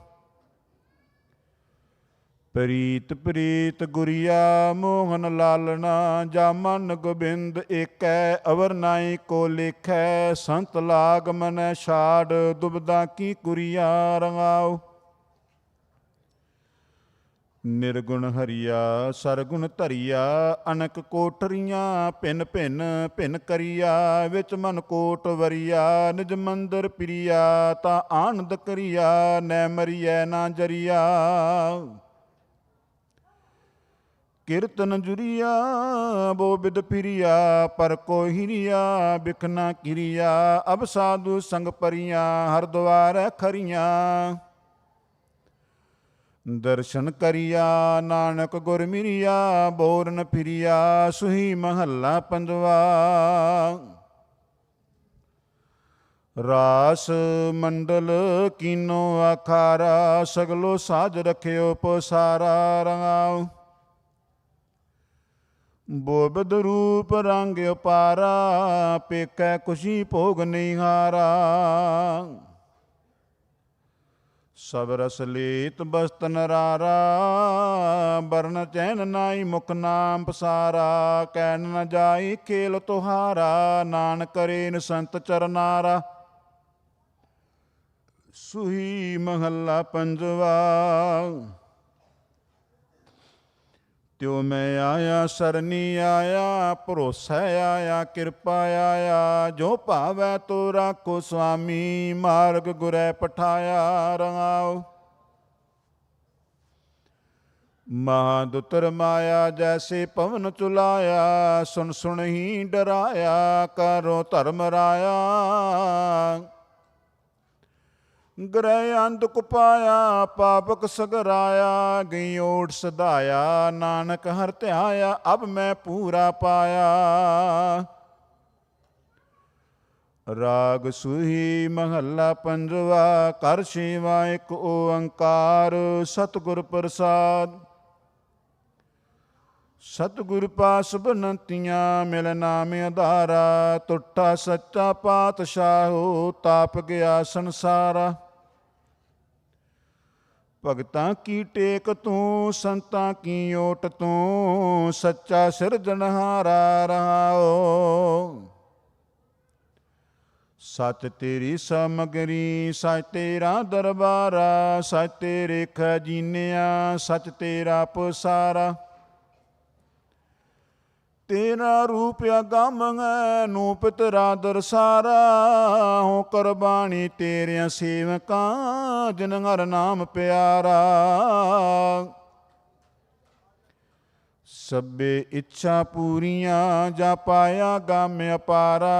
ਪ੍ਰੀਤ ਪ੍ਰੀਤ ਗੁਰੀਆ ਮੋਹਨ ਲਾਲਣਾ, ਜਾ ਮਨ ਗੋਬਿੰਦ ਏਕੈ ਅਵਰ ਨਾਈ ਕੋ ਲੇਖੈ। ਸੰਤ ਲਾਗ ਮਨੈ ਛਾੜ ਦੁਬਦਾ ਕੀ ਕੁਰੀਆ ਰੰਗਾਓ। ਨਿਰਗੁਣ ਹਰੀਆ ਸਰਗੁਣ ਧਰੀਆ, ਅਨਕ ਕੋਠਰੀਆਂ ਭਿੰਨ ਭਿੰਨ ਭਿੰਨ ਕਰੀਆ। ਵਿੱਚ ਮਨ ਕੋਟ ਵਰੀਆ ਨਿਜ ਮੰਦਰ ਪ੍ਰਿਆ, ਤਾਂ ਆਨੰਦ ਕਰੀਆ ਨੈ ਮਰੀਐ ਨਾ ਜਰੀਆ। ਕੀਰਤਨ ਜੁਰੀਆ ਬੋ ਬਿਦ ਫਿਰੀਆ, ਪਰ ਕੋ ਹਿਰੀਆ ਬਿਖਨਾ ਕਿਰੀਆ। ਅਬ ਸਾਧੂ ਸੰਗ ਪਰੀਆਂ ਹਰ ਦੁਆਰੈ ਖਰੀਆਂ। ਦਰਸ਼ਨ ਕਰੀਆ ਨਾਨਕ ਗੁਰ ਮਿਰੀਆ, ਬੋਰਨ ਫਿਰੀਆ। ਸੁਹੀ ਮਹੱਲਾ ਪੰਜਵਾ। ਰਾਸ ਮੰਡਲ ਕੀਨੋ ਆਖਾਰਾ, ਸਗਲੋ ਸਾਜ ਰਖਿਓ ਪਸਾਰਾ ਰੰਗਾਓ। ਬੋਬਦ ਰੂਪ ਰੰਗ ਉਪਾਰਾ, ਪੇਕੈ ਖੁਸ਼ੀ ਭੋਗ ਨਿਹਾਰਾ। ਸਭ ਰਸ ਲੀਤ ਬਸਤ ਨਰਾਰਾ, ਬਰਨ ਚੈਨ ਨਾਈ ਮੁਖ ਨਾਮ ਪਸਾਰਾ। ਕਹਿਣ ਨ ਜਾਈ ਖੇਲ ਤੁਹਾਰਾ, ਨਾਨਕ ਕਰੇ ਨ ਸੰਤ ਚਰਨਾਰਾ। ਸੁਹੀ ਮਹੱਲਾ ਪੰਜਵਾ। ਤਿਉ ਮੈਂ ਆਇਆ ਸਰਨੀ ਆਇਆ, ਭਰੋਸਾ ਆਇਆ ਕਿਰਪਾ ਆਇਆ। ਜੋ ਭਾਵੈ ਤੋ ਰਾਖੋ ਸੁਆਮੀ, ਮਾਰਗ ਗੁਰੈ ਪਠਾਇਆ ਰੰਗਾਓ। ਮਹਾਦੁਤਰ ਮਾਇਆ ਜੈਸੇ ਪਵਨ ਚੁਲਾਇਆ, ਸੁਣ ਸੁਣ ਹੀ ਡਰਾਇਆ, ਕਰੋ ਧਰਮ ਰਾਇਆ। ਗ੍ਰਹਿ ਅੰਧਕ ਪਾਇਆ, ਪਾਪਕ ਸਗਰਾਇਆ, ਗਈ ਓਟ ਸਦਾਇਆ, ਨਾਨਕ ਹਰ ਧਿਆਇਆ, ਅਬ ਮੈਂ ਪੂਰਾ ਪਾਇਆ। ਰਾਗ ਸੁਹੀ ਮਹੱਲਾ ਪੰਜਵਾ। ਕਰ ਛੇਵਾ ਇੱਕ ਓੰਕਾਰ, ਸਤਿਗੁਰ ਪ੍ਰਸਾਦ। ਸਤਿਗੁਰ ਪਾਸ ਬਨੰਤੀਆਂ, ਮਿਲ ਨਾਮ ਆਧਾਰਾ, ਟੁੱਟਾ ਸੱਚਾ ਪਾਤਸ਼ਾਹੋ, ਤਾਪ ਗਿਆ ਸੰਸਾਰਾ। ਭਗਤਾਂ ਕੀ ਟੇਕ ਤੂੰ, ਸੰਤਾਂ ਕੀ ਓਟ ਤੂੰ, ਸੱਚਾ ਸਿਰਜਣਹਾਰਾ ਰਹਾਓ। ਸੱਚ ਤੇਰੀ ਸਮਗਰੀ, ਸੱਚ ਤੇਰਾ ਦਰਬਾਰਾ, ਸੱਚ ਤੇਰੇ ਖਜੀਨਿਆ, ਸੱਚ ਤੇਰਾ ਪਸਾਰਾ। ਤੇਰਾ ਰੂਪ ਅਗੰਮ ਹੈ, ਨੂਪ ਤੇਰਾ ਦਰਸਾਰਾ, ਹੋ ਕੁਰਬਾਨੀ ਤੇਰਿਆਂ ਸੇਵਕਾਂ, ਜਿਨ ਹਰ ਨਾਮ ਪਿਆਰਾ। ਸਭੇ ਇੱਛਾ ਪੂਰੀਆਂ, ਜਾ ਪਾਇਆ ਗਮ ਅਪਾਰਾ।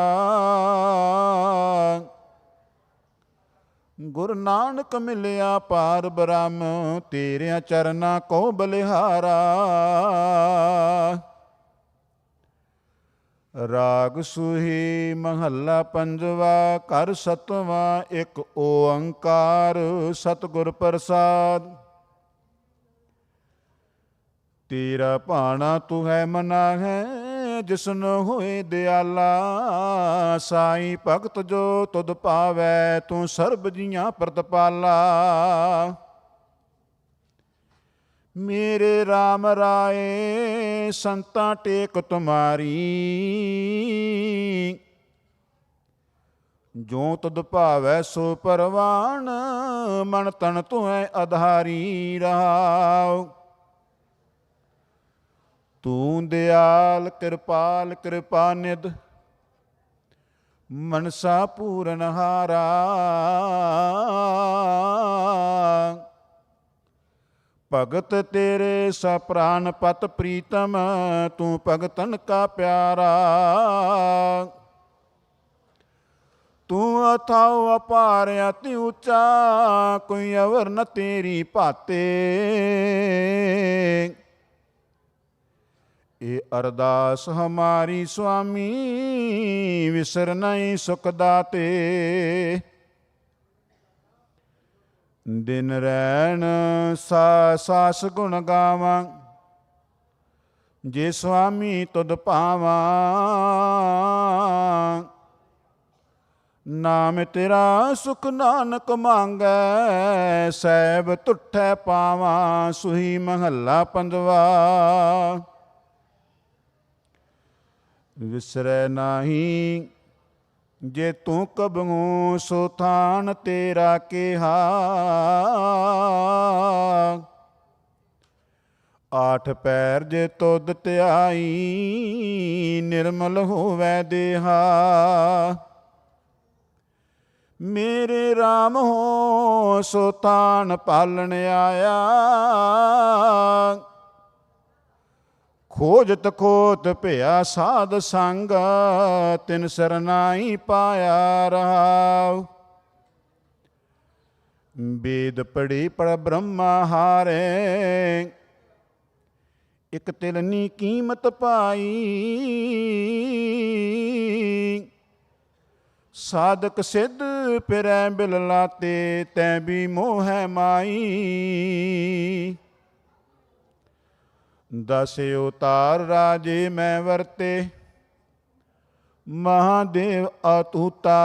ਗੁਰ ਨਾਨਕ ਮਿਲਿਆ ਪਾਰ ਬ੍ਰਹਮ, ਤੇਰਿਆਂ ਚਰਨਾਂ ਕੋ ਬਲਿਹਾਰਾ। ਰਾਗ ਸੁਹੀ ਮਹੱਲਾ ਪੰਜਵਾ। ਕਰ ਸਤਵਾਂ ਇੱਕ ਓੰਕਾਰ, ਸਤਿਗੁਰ ਪ੍ਰਸਾਦ। ਤੇਰਾ ਭਾਣਾ ਤੂੰ ਹੈ ਮਨਾ ਹੈ, ਜਿਸਨ ਹੋਏ ਦਿਆਲਾ। ਸਾਈ ਭਗਤ ਜੋ ਤੁਧ ਭਾਵੈ, ਤੂੰ ਸਰਬ ਜੀਆਂ ਪ੍ਰਤਪਾਲਾ। ਮੇਰੇ RAM ਰਾਏ, ਸੰਤਾਂ ਟੇਕ ਤੁਮਾਰੀ। ਜੋ ਤੁਧ ਭਾਵੈ ਸੋ ਪਰਵਾਨ, ਮਨ ਤਨ ਤੂੰ ਹੈ ਆਧਾਰੀ ਰਹਾਉ। ਤੂੰ ਦਿਆਲ ਕਿਰਪਾਲ ਕਿਰਪਾਨਿਧ, ਮਨਸਾ ਪੂਰਨਹਾਰਾ। ਭਗਤ ਤੇਰੇ ਸਾ ਪ੍ਰਾਨ ਪਤ ਪ੍ਰੀਤਮ, ਤੂੰ ਭਗਤਨ ਕਾ ਪਿਆਰਾ। ਤੂੰ ਅਥਾਉ ਅਪਾਰ ਅਤਿ ਉੱਚਾ, ਕੋਈ ਅਵਰ ਨ ਤੇਰੀ ਭਾਤੇ। ਇਹ ਅਰਦਾਸ ਹਮਾਰੀ ਸੁਆਮੀ, ਵਿਸਰ ਨਹੀਂ ਸੁਖ ਦਾਤੇ। ਦਿਨ ਰੈਣ ਸਾਸ ਗੁਣ ਗਾਵਾਂ, ਜੇ ਸੁਆਮੀ ਤੁਧ ਭਾਵਾਂ। ਨਾਮ ਤੇਰਾ ਸੁਖ ਨਾਨਕ ਮੰਗੈ, ਸਹਿਬ ਤੁਠੈ ਪਾਵਾਂ। ਸੁਹੀ ਮਹੱਲਾ ਪੰਜਵਾ। ਵਿਸਰੈ ਨਾਹੀ ਜੇ ਤੂੰ ਕਬਹੂ, ਸੋ ਥਾਨ ਤੇਰਾ ਕਿਹਾ। ਆਠ ਪੈਰ ਜੇ ਤੁਧ ਧਿਆਈ, ਨਿਰਮਲ ਹੋਵੈ ਦੇਹਾ। ਮੇਰੇ RAM ਹੋ, ਸੋ ਥਾਨ ਪਾਲਣ ਆਇਆ। ਖੋਜਤ ਖੋਤ ਭਿਆ ਸਾਧ ਸੰਗ, ਤਿਨ ਸਰਨਾਈ ਪਾਇਆ ਰਹਾਉ। ਵੇਦ ਪੜ੍ਹੀ ਪਰ ਬ੍ਰਹਮਾ ਹਾਰੇ, ਇਕ ਤਿਲਨੀ ਕੀਮਤ ਪਾਈ। ਸਾਧਕ ਸਿੱਧ ਫਿਰੈ ਬਿਲ ਲਾਤੇ, ਤੈ ਵੀ ਮੋਹੈ ਮਾਈ। 10 ਅਵਤਾਰ ਰਾਜੇ ਮੈਂ ਵਰਤੇ, ਮਹਾਦੇਵ ਅਤੂਤਾ।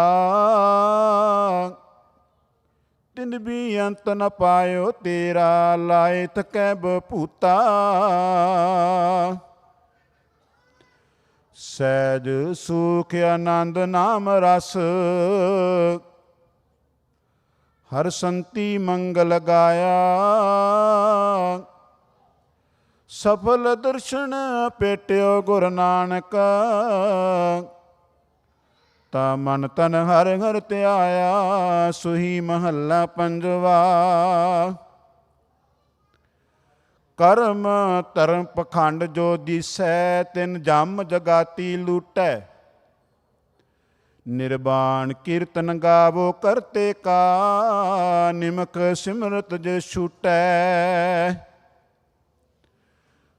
ਤਿਨ ਵੀ ਅੰਤ ਨ ਪਾਇਓ ਤੇਰਾ, ਲਾਏ ਥਕੈ ਬਭੂਤਾ। ਸਹਿਜ ਸੁਖ ਆਨੰਦ ਨਾਮ ਰਸ, ਹਰ ਸੰਤੀ ਮੰਗਲ ਗਾਇਆ। ਸਫਲ ਦਰਸ਼ਨ ਭੇਟਿਓ ਗੁਰ ਨਾਨਕ, ਤਾ ਮਨ ਤਨ ਹਰ ਹਰ ਧਿਆਇਆ। ਸੁਹੀ ਮਹੱਲਾ ਪੰਜਵਾ। ਕਰਮ ਧਰਮ ਪਖੰਡ ਜੋ ਦੀਸੈ, ਤਿਨ ਜਮ ਜਗਾਤੀ ਲੂਟੈ। ਨਿਰਵਾਣ ਕੀਰਤਨ ਗਾਵੋ ਕਰਤੇ ਕਾ, ਨਿਮਕ ਸਿਮਰਤ ਜੇ ਛੂਟੈ।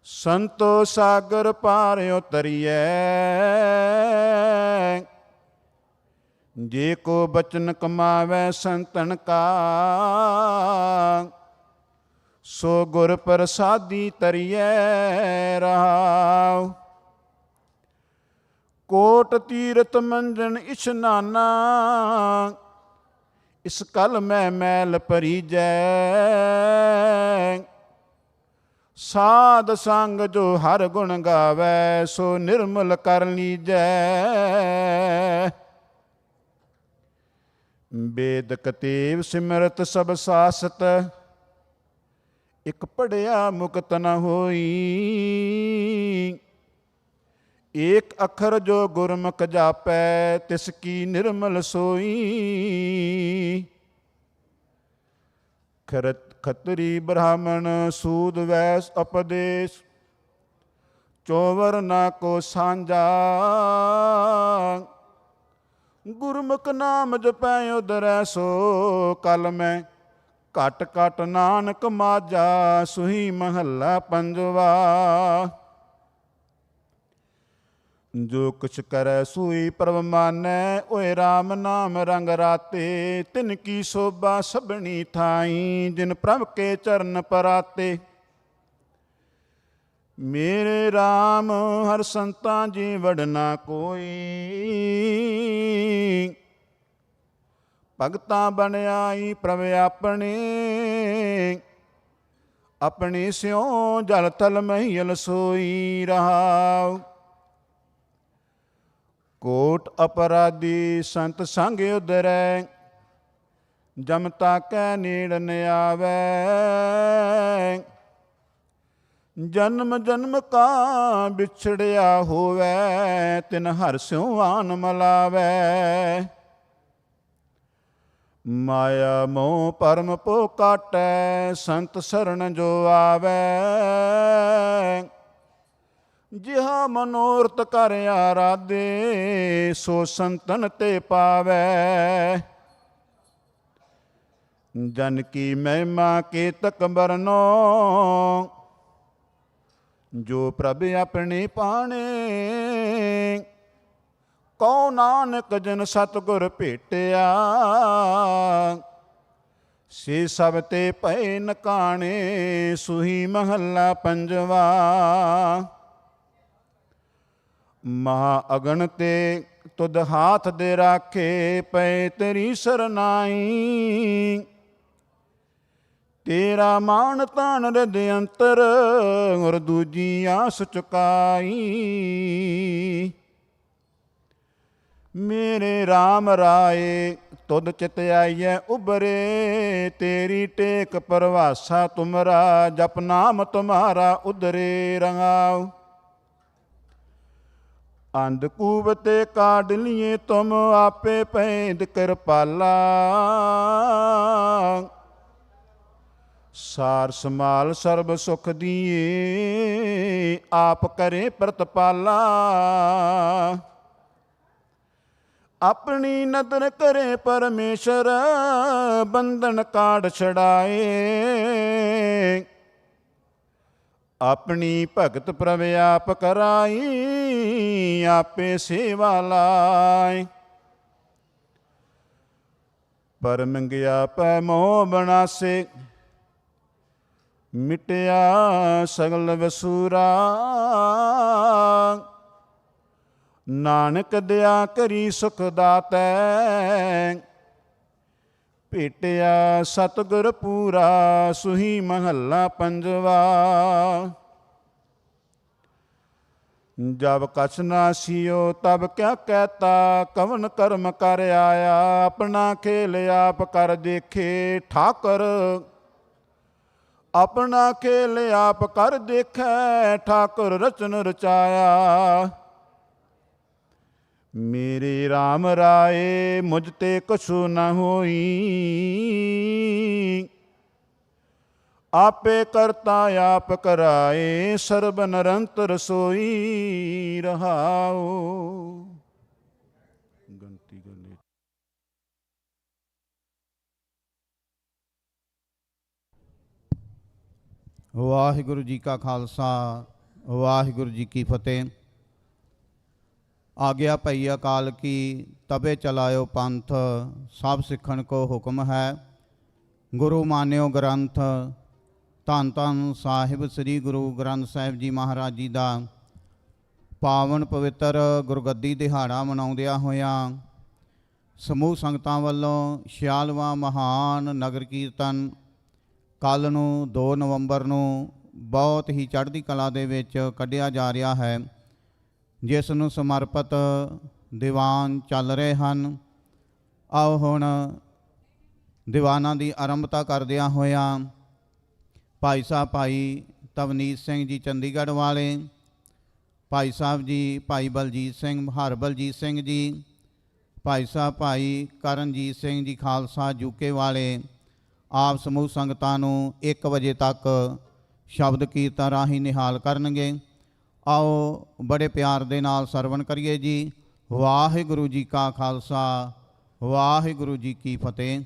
ਸੰਤੋ ਸਾਗਰ ਪਾਰ ਉਤਰੀਐ, ਜੇ ਕੋ ਬਚਨ ਕਮਾਵੈ ਸੰਤਨ ਕਾ। ਸੋ ਗੁਰ ਪ੍ਰਸਾਦੀ ਤਰੀਐ ਰਹਾਉ। ਕੋਟ ਤੀਰਥ ਮੰਜਨ ਇਸ਼ਨਾਨਾ, ਇਸ ਕਲ ਮੈਂ ਮੈਲ ਭਰੀਜੈ। ਸਾਧ ਸੰਗ ਜੋ ਹਰ ਗੁਣ ਗਾਵੈ, ਸੋ ਨਿਰਮਲ ਕਰ ਲੀਜੈ। ਬੇਦ ਕਤੇਬ ਸਿਮਰਤ ਸਭ ਸਾਸਤ, ਇਕ ਪੜਿਆ ਮੁਕਤ ਨ ਹੋਈ। ਏਕ ਅੱਖਰ ਜੋ ਗੁਰਮੁਖ ਜਾਪੈ, ਤਿਸ ਕੀ ਨਿਰਮਲ ਸੋਈ। ਖਤਰੀ ਬ੍ਰਾਹਮਣ ਸੂਦ ਵੈਸ ਉਪਦੇਸ਼, ਚੋਵਰ ਨਾ ਕੋ ਸਾਂਝਾ। ਗੁਰਮੁਖ ਨਾਮ ਜਪੈ ਉਧਰੈ, ਸੋ ਕਲ ਮੈਂ ਘਟ ਘਟ ਨਾਨਕ ਮਾਝਾ। ਸੁਹੀ ਮਹੱਲਾ ਪੰਜਵਾ। ਜੋ ਕੁਛ ਕਰੈ ਸੂਈ ਪ੍ਰਭ ਮਾਨੈ, ਓਏ ਰਾਮ ਨਾਮ ਰੰਗ ਰਾਤੇ। ਤਿਨ ਕੀ ਸੋਭਾ ਸਭਨੀ ਥਾਈ, ਜਿਨ ਪ੍ਰਭ ਕੇ ਚਰਨ ਪਰਾਤੇ। ਮੇਰੇ ਰਾਮ ਹਰ ਸੰਤਾਂ ਜੀ ਵਡਨਾ ਕੋਈ, ਭਗਤਾਂ ਬਣਾਈ ਪ੍ਰਭ ਆਪਣੇ। ਆਪਣੇ ਸਿਉ ਜਲ ਥਲ ਮਹੀਲ ਸੋਈ ਰਹਾਉ। ਕੋਟ ਅਪਰਾਧੀ ਸੰਤ ਸੰਗ ਉਧਰੈ, ਜਮਤਾ ਕੈ ਨੇੜ ਨ ਆਵੈ। ਜਨਮ ਜਨਮ ਕਾ ਵਿਛੜਿਆ ਹੋਵੈ, ਤਿਨ ਹਰਿ ਸਿਉ ਆਨ ਮਲਾਵੈ। ਮਾਇਆ ਮੋਹ ਭਰਮ ਭੋ ਕਾਟੈ, ਸੰਤ ਸਰਣ ਜੋ ਆਵੈ। ਜਿਹਾ ਮਨੋਰਥ ਕਰ ਆਰਾਧੇ, ਸੋ ਸੰਤਨ ਤੇ ਪਾਵੈ। ਜਨ ਕੀ ਮਹਿਮਾ ਕੇਤਕ ਬਰਨੋ, ਜੋ ਪ੍ਰਭ ਆਪਣੇ ਪਾਣੇ। ਕਉ ਨਾਨਕ ਜਨ ਸਤਿਗੁਰ ਭੇਟਿਆ, ਸੇ ਸਭ ਤੇ ਭਏ ਨਕਾਣੇ। ਸੁਹੀ ਮਹੱਲਾ ਪੰਜਵਾ। ਮਹਾ ਅਗਨ ਤੇ ਤੁਧ ਹਾਥ ਦੇ ਰਾਖੇ, ਪਏ ਤੇਰੀ ਸਰਨਾਈ। ਤੇਰਾ ਮਾਨ ਤਾਨ ਰਿਦ ਅੰਤਰ, ਔਰ ਦੂਜੀ ਆਸ ਚੁਕਾਈ। ਮੇਰੇ RAM ਰਾਏ ਤੁਧ ਚਿਤ ਆਈਐ ਉਬਰੇ, ਤੇਰੀ ਟੇਕ ਪਰਵਾਸਾ ਤੁਮਰਾ। ਜਪ ਨਾਮ ਤੁਮਾਰਾ ਉਧਰੇ ਰੰਗਾਉ। ਅੰਧਕੂਪ ਤੇ ਕਾਢ ਲੀਏ ਤੁਮ, ਆਪੇ ਪੈਂਦ ਕਿਰਪਾਲਾ। ਸਾਰ ਸਮਾਲ ਸਰਬ ਸੁਖ ਦੀਏ, ਆਪ ਕਰੇ ਪ੍ਰਤਪਾਲਾ। ਆਪਣੀ ਨਦਰ ਕਰੇ ਪਰਮੇਸ਼ਰ, ਬੰਧਨ ਕਾਢ ਛੜਾਏ। ਆਪਣੀ ਭਗਤ ਪ੍ਰਭ ਆਪ ਕਰਾਈ, ਆਪੇ ਸੇਵਾ ਲਾਇ। ਪਰ ਮੰਗਿਆ ਪੈ ਮੋਹ ਬਨਾਸੇ, ਮਿਟਿਆ ਸਗਲ ਵਸੂਰਾ। ਨਾਨਕ ਦਇਆ ਕਰੀ ਸੁਖ ਦਾਤੈ, ਭੇਟਿਆ ਸਤਿਗੁਰ ਪੂਰਾ। ਸੁਹੀ ਮਹੱਲਾ ਪੰਜਵਾ। ਜਬ ਕਛ ਨਾ ਸੀਓ ਤਬ ਕਿਆ ਕਹਿਤਾ, ਕਵਨ ਕਰਮ ਕਰ ਆਇਆ। ਆਪਣਾ ਖੇਲ ਆਪ ਕਰ ਦੇਖੇ ਠਾਕੁਰ, ਆਪਣਾ ਖੇਲ ਆਪ ਕਰ ਦੇਖੈ। ਠਾਕੁਰ ਰਚਨ ਰਚਾਇਆ। ਮੇਰੇ RAM ਰਾਏ ਮੁਝ ਤੇ ਕਛੂ ਨ ਹੋਈ, ਆਪੇ ਕਰਤਾ ਆਪ ਕਰਾਏ, ਸਰਬ ਨਿਰੰਤਰ ਸੋਈ ਰਹਾਓ। ਗੰਤੀ ਕਰਨੀ। ਵਾਹਿਗੁਰੂ ਜੀ ਕਾ ਖਾਲਸਾ, ਵਾਹਿਗੁਰੂ ਜੀ ਕੀ ਫਤਿਹ। ਆਗਿਆ ਭਈ ਅਕਾਲ ਕੀ, ਤਬੇ ਚਲਾਇਓ ਪੰਥ, ਸਭ ਸਿੱਖਣ ਕੋ ਹੁਕਮ ਹੈ। ਗੁਰੂ ਮਾਨਿਓ ਗ੍ਰੰਥ। ਧੰਨ ਧੰਨ ਸਾਹਿਬ ਸ੍ਰੀ ਗੁਰੂ ਗ੍ਰੰਥ ਸਾਹਿਬ ਜੀ ਮਹਾਰਾਜ ਜੀ ਦਾ ਪਾਵਨ ਪਵਿੱਤਰ ਗੁਰਗੱਦੀ ਦਿਹਾੜਾ ਮਨਾਉਂਦਿਆਂ ਹੋਇਆਂ ਸਮੂਹ ਸੰਗਤਾਂ ਵੱਲੋਂ 46ਵਾਂ ਮਹਾਨ ਨਗਰ ਕੀਰਤਨ ਕੱਲ੍ਹ ਨੂੰ 2 ਨਵੰਬਰ ਨੂੰ ਬਹੁਤ ਹੀ ਚੜ੍ਹਦੀ ਕਲਾ ਦੇ ਵਿੱਚ ਕੱਢਿਆ ਜਾ ਰਿਹਾ ਹੈ, ਜਿਸ ਨੂੰ ਸਮਰਪਿਤ ਦੀਵਾਨ ਚੱਲ ਰਹੇ ਹਨ। ਆਓ ਹੁਣ ਦੀਵਾਨਾਂ ਦੀ ਆਰੰਭਤਾ ਕਰਦਿਆਂ ਹੋਇਆਂ ਭਾਈ ਸਾਹਿਬ ਭਾਈ ਤਵਨੀਤ ਸਿੰਘ ਜੀ ਚੰਡੀਗੜ੍ਹ ਵਾਲੇ, ਭਾਈ ਸਾਹਿਬ ਜੀ ਭਾਈ ਬਲਜੀਤ ਸਿੰਘ ਹਰਬਲਜੀਤ ਸਿੰਘ ਜੀ, ਭਾਈ ਸਾਹਿਬ ਭਾਈ ਕਰਨਜੀਤ ਸਿੰਘ ਜੀ ਖਾਲਸਾ ਯੂਕੇ ਵਾਲੇ, ਆਪ ਸਮੂਹ ਸੰਗਤਾਂ ਨੂੰ 1 ਵਜੇ ਤੱਕ ਸ਼ਬਦ ਕੀਰਤਨ ਰਾਹੀਂ ਨਿਹਾਲ ਕਰਨਗੇ। ਆਓ ਬੜੇ ਪਿਆਰ ਦੇ ਨਾਲ ਸਰਵਣ ਕਰੀਏ ਜੀ। ਵਾਹਿਗੁਰੂ ਜੀ ਕਾ ਖਾਲਸਾ, ਵਾਹਿਗੁਰੂ ਜੀ ਕੀ ਫਤਿਹ।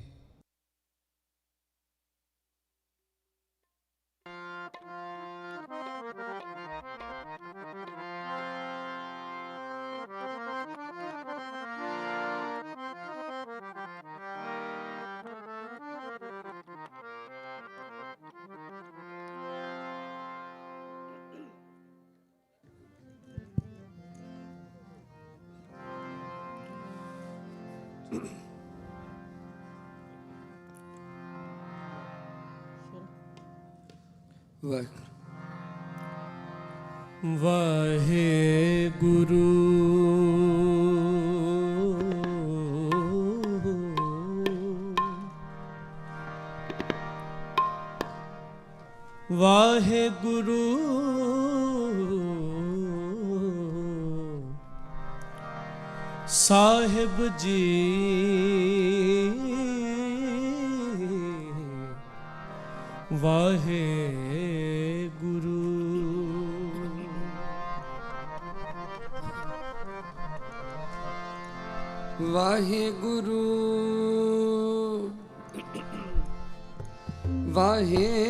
ਵਾਹਿਗੁਰੂ ਵਾਹਿਗੁਰੂ ਸਾਹਿਬ ਜੀ ਵਾਹਿਗੁਰੂ ਵਾਹਿਗੁਰੂ ਵਾਹਿਗੁਰੂ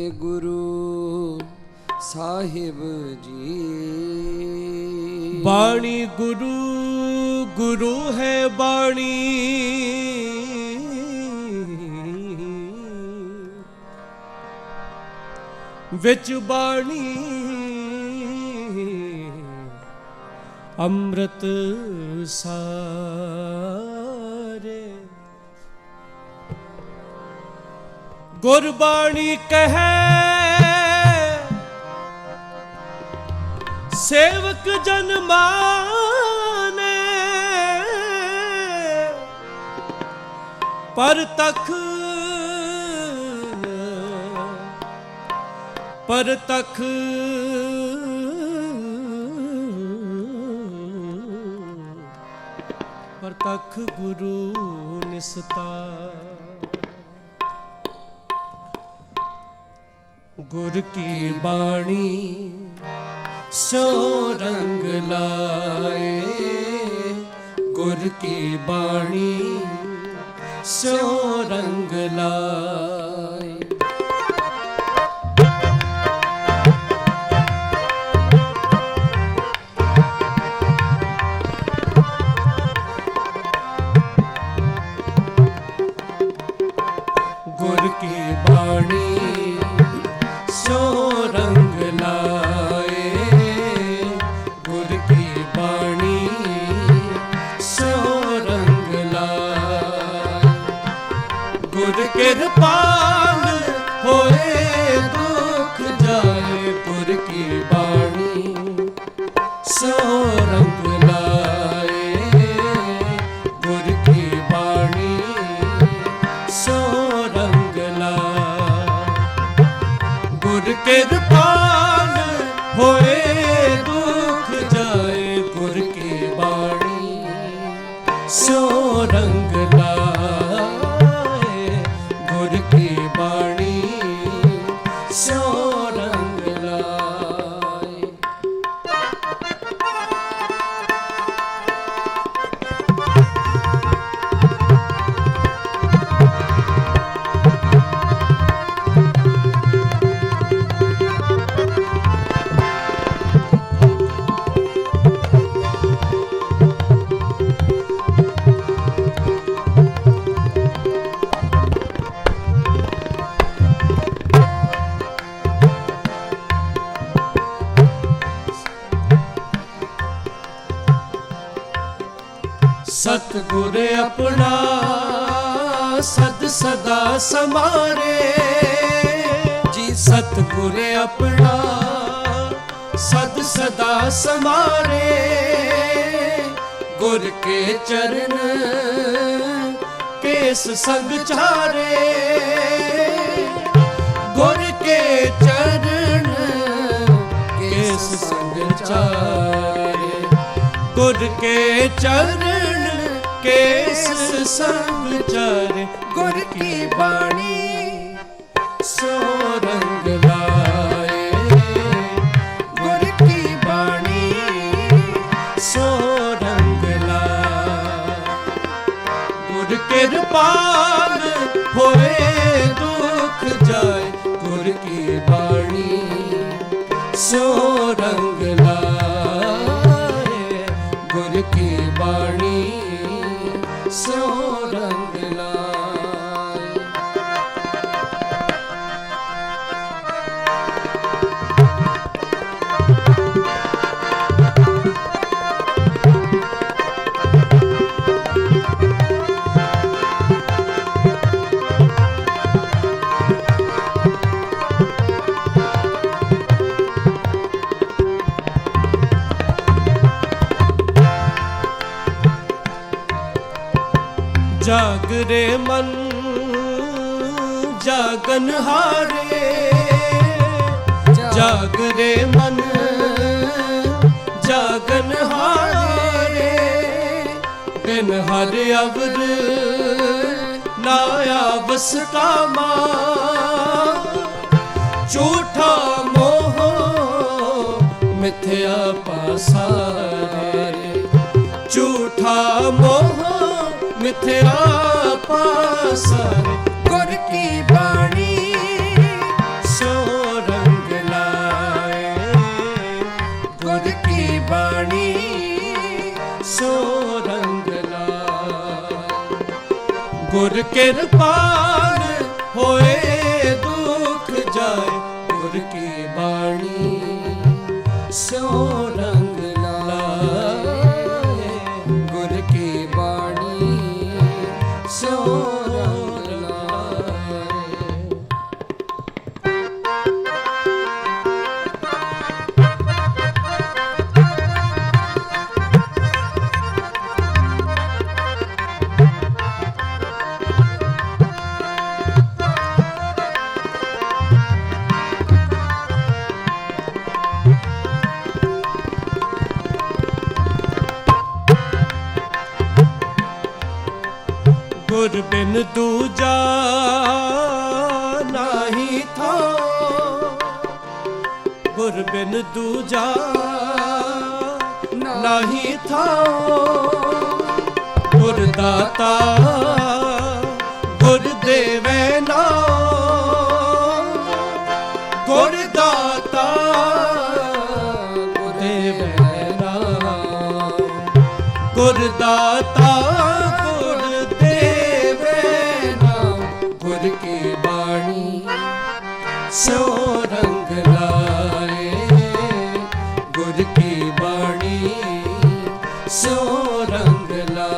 ਵਾਹਿਗੁਰੂ ਸਾਹਿਬ ਜੀ। ਬਾਣੀ ਗੁਰੂ ਗੁਰੂ ਹੈ ਬਾਣੀ, ਵਿੱਚ ਬਾਣੀ ਅੰਮ੍ਰਿਤ ਸਾਰੇ। ਗੁਰਬਾਣੀ ਕਹੈ ਸੇਵਕ ਜਨ ਮਾਨੇ, ਪਰਤਖ ਪਰਤਖ ਪਰਤਖ ਗੁਰੂ ਨਿਸਤਾਰ। ਗੁਰ ਕੀ ਬਾਣੀ ਸੋ ਰੰਗ ਲਾਏ, ਗੁਰ ਕੀ ਬਾਣੀ ਸੋ ਰੰਗ ਲਾਏ। ਗੁਰ ਕੀ ਬਾਣੀ ਸੋ ਰੰਗ ਲਾਏ, ਗੁਰ ਕੀ ਬਾਣੀ ਸੋ ਰੰਗ ਲਾਏ। ਗੁਰ ਕਿਰਪਾਲ ਹੋਏ ਦੁਖ ਜਾਏ, ਗੁਰ ਕੀ ਬਾਣੀ ਸੋ ਰੰਗ ਲਾਏ, ਗੁਰ ਕੀ ਬਾਣੀ ਸੋ ਰੰਗ ਲਾਏ। ਗੁਰ ਕਿਰਪਾਲ ਹੋਏ ਦੁਖ ਸਤਿਗੁਰ ਆਪਣਾ ਸਦ ਸਦਾ ਸਮਾਰੇ ਜੀ। ਸਤਿਗੁਰ ਆਪਣਾ ਸਦ ਸਦਾ ਸਮਾਰੇ ਗੁਰ ਕੇ ਚਰਨ ਕੇਸ ਸੰਗ ਚਾਰੇ। ਗੁਰ ਕੇ ਚਰਨ ਕੇਸ ਸੰਗ ਚਾਰੇ। ਗੁਰ ਕੇ ਚਰਨ ਕੇਸ ਸੰਗ ਚਾਰੇ। ਗੁਰ ਕੀ ਬਾਣੀ ਸੋ ਰੰਗ ਲਾਏ। ਗੁਰ ਕੀ ਬਾਣੀ ਸੋ ਰੰਗ ਲਾਏ। ਗੁਰ ਕਿਰਪਾਲ ਹੋਏ ਦੁਖ ਜਾਏ। ਗੁਰ ਕੀ ਬਾਣੀ ਸੋ ਰੰਗ ਲਾਏ। ਗੁਰ ਕੀ ਬਾਣੀ ਸੋ ਰੰਗ ਲਾਏ। ਜਾਗਰੇ ਮਨ ਜਾਗਨ ਹਾਰੇ। ਜਾਗਰੇ ਮਨ ਜਾਗਨ ਹਾਰੇ ਬਿਨ ਹਰ ਅਵਰ ਨਾ ਆਵਸ ਕਾਮਾ। ਝੂਠਾ ਮੋਹ ਮਿਥਿਆ ਪਾਸਾਰੇ। ਝੂਠਾ ਮੋਹ ਮਿਥਿਆ ਪਾਸਾਰੇ। ਗੁਰ ਕੀ ਬਾਣੀ ਸੋ ਰੰਗ ਲਾਏ। ਗੁਰ ਕੀ ਬਾਣੀ ਸੋ ਰੰਗ ਲਾਏ। ਗੁਰ ਕਿਰਪਾਲ ਹੋਏ ਦੁਖ ਜਾਏ। ਗੁਰ ਕੀ ਬਾਣੀ ਸੋ ਰੰਗ ਲਾਏ। ਗੁਰ ਕੀ ਬਾਣੀ ਸੋ ਰੰਗ ਲਾਏ। ਗੁਰ ਬਿਨ ਦੂਜਾ ਨਾਹੀ ਥਾਂ। ਗੁਰ ਬਿਨ ਦੂਜਾ ਨਾਹੀ ਥਾਂ। ਗੁਰ ਦਾਤਾ ਗੁਰ ਦੇਵੈ ਨਾਮ। ਗੁਰ ਦਾਤਾ ਗੁਰ ਦੇਵੈ ਨਾਮ। ਗੁਰ ਦਾਤਾ ਗੁਰ ਕੀ ਬਾਣੀ ਸੋ ਰੰਗ ਲਾਏ। ਗੁਰ ਕੀ ਬਾਣੀ ਸੋ ਰੰਗ ਲਾਏ।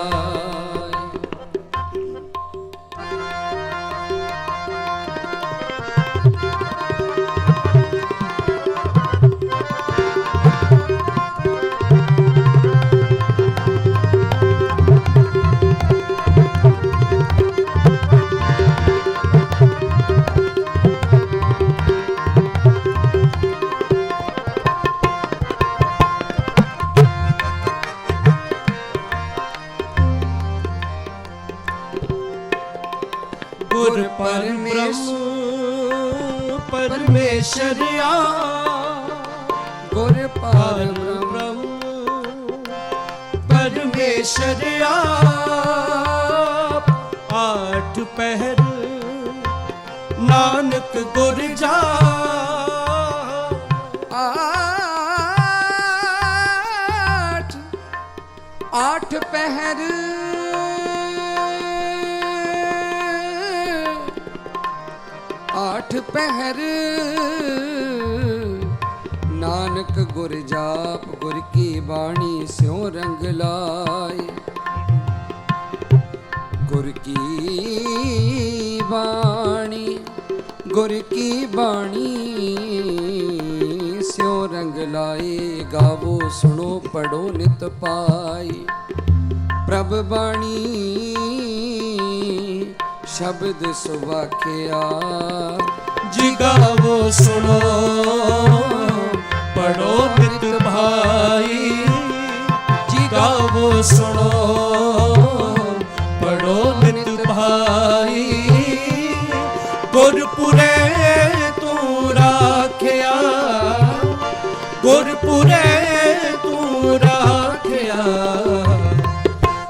ਗੁਰ ਪਰਮੇਸ਼ਰ ਆ। ਗੁਰ ਪਰਬ੍ਰਹਮ ਪਰਮੇਸ਼ਰ ਆਪ। ਆਠ ਪਹਿਰ ਨਾਨਕ ਗੁਰ ਜਾਪ। आठ पहर आठ पहर नानक गुर जाप गुर की बाणी स्यों रंग लाए। ਗੁਰ ਕੀ ਬਾਣੀ, ਗੁਰ ਕੀ ਬਾਣੀ ਸਿਉ ਰੰਗ ਲਾਏ। ਗਾਵੋ ਸੁਣੋ ਪੜੋ ਨਿਤ ਪਾਈ। ਪ੍ਰਭ ਬਾਣੀ ਸ਼ਬਦ ਸੁਵਾਖਿਆ। ਜੀ ਗਾਵੋ ਸੁਣੋ ਪੜੋ ਨਿਤ ਭਾਈ। ਜੀ ਗਾਵੋ ਸੁਣੋ ਪੜੋ ਨਿਤ ਭਾਈ। ਗੁਰਪੁਰੇ ਤੂੰ ਰਾਖਿਆ, ਗੁਰਪੁਰੇ ਤੂੰ ਰਾਖਿਆ।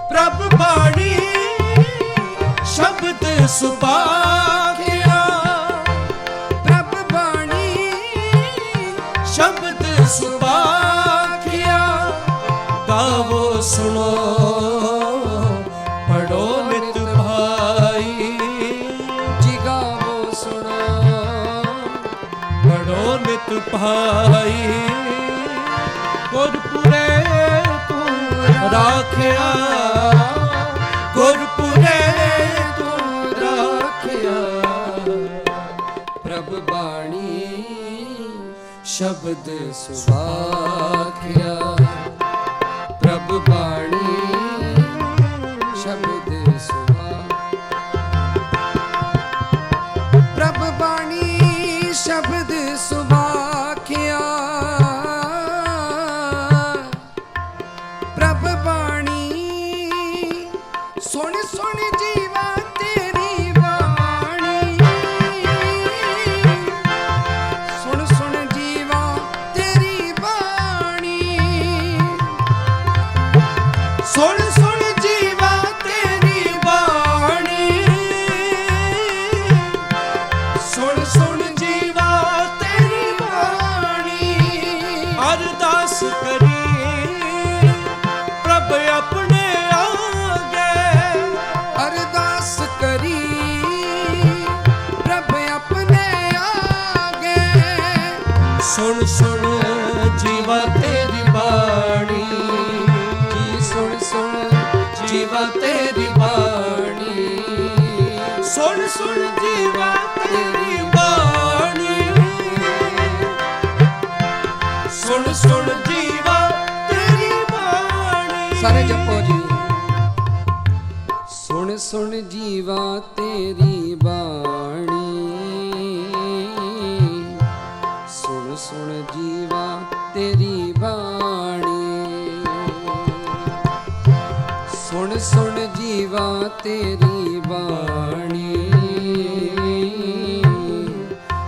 ਪ੍ਰਭ ਬਾਣੀ ਸ਼ਬਦ ਸੁਭਾਖਿਆ। ਪ੍ਰਭ ਬਾਣੀ ਸ਼ਬਦ ਸੁਭਾਖਿਆ। ਗਾਵੋ ਸੁਣੋ ਪੜੋ ਨਿਤ ਭਾਈ। ਜੀ ਗਾਵੋ ਸੁਣੋ ਪੜੋ ਨਿਤ ਭਾਈ। ਗੁਰਪੁਰੇ ਤੂੰ ਰਾਖਿਆ, ਗੁਰਪੁਰੇ ਤੂੰ ਰਾਖਿਆ। ਪ੍ਰਭ ਬਾਣੀ ਸ਼ਬਦ ਸੁਭਾਖਿਆ। ਪ੍ਰਭ ਬਾਣੀ ਸ਼ਬਦ ਸੁਭਾ। ਪ੍ਰਭ ਬਾਣੀ ਸ਼ਬਦ ਸੁਭਾਖਿਆ। ਪ੍ਰਭ ਬਾਣੀ ਸੁਣ ਸੁਣ ਜੀਵਾ ਤੇਰੀ ਬਾਣੀ। ਸੁਣ ਸੁਣ ਜੀਵਾ ਤੇਰੀ ਬਾਣੀ। ਸੁਣ ਸੁਣ ਜੀਵਾ ਤੇਰੀ ਬਾਣੀ। ਸੁਣ ਸੁਣ ਜੀਵਾ ਤੇਰੀ ਬਾਣੀ। ਅਰਦਾਸ ਕਰੀ ਪ੍ਰਭ ਆਪਣੇ ਆਗੇ। ਅਰਦਾਸ ਕਰੀ ਪ੍ਰਭ ਆਪਣੇ ਆਗੇ। ਸੁਣ ਸੁਣ ਜੀਵਾ ਤੇਰੀ ਬਾਣੀ। ਜੀ ਸੁਣ ਸੁਣ ਜੀਵਾ ਤੇਰੀ ਬਾਣੀ। ਸੁਣ ਸੁਣ ਜੀਵਾ ਤੇਰੀ ਬਾਣੀ। ਸੁਣ ਸੁਣ ਜੀਵਾ ਤੇਰੀ ਬਾਣੀ। ਸਾਰੇ ਜਪੋ ਜੀ। ਸੁਣ ਸੁਣ ਜੀਵਾ ਤੇਰੀ ਬਾਣੀ। ਸੁਣ ਸੁਣ ਜੀਵਾ ਤੇਰੀ ਬਾਣੀ। ਸੁਣ ਸੁਣ ਜੀਵਾ ਤੇਰੀ ਬਾਣੀ।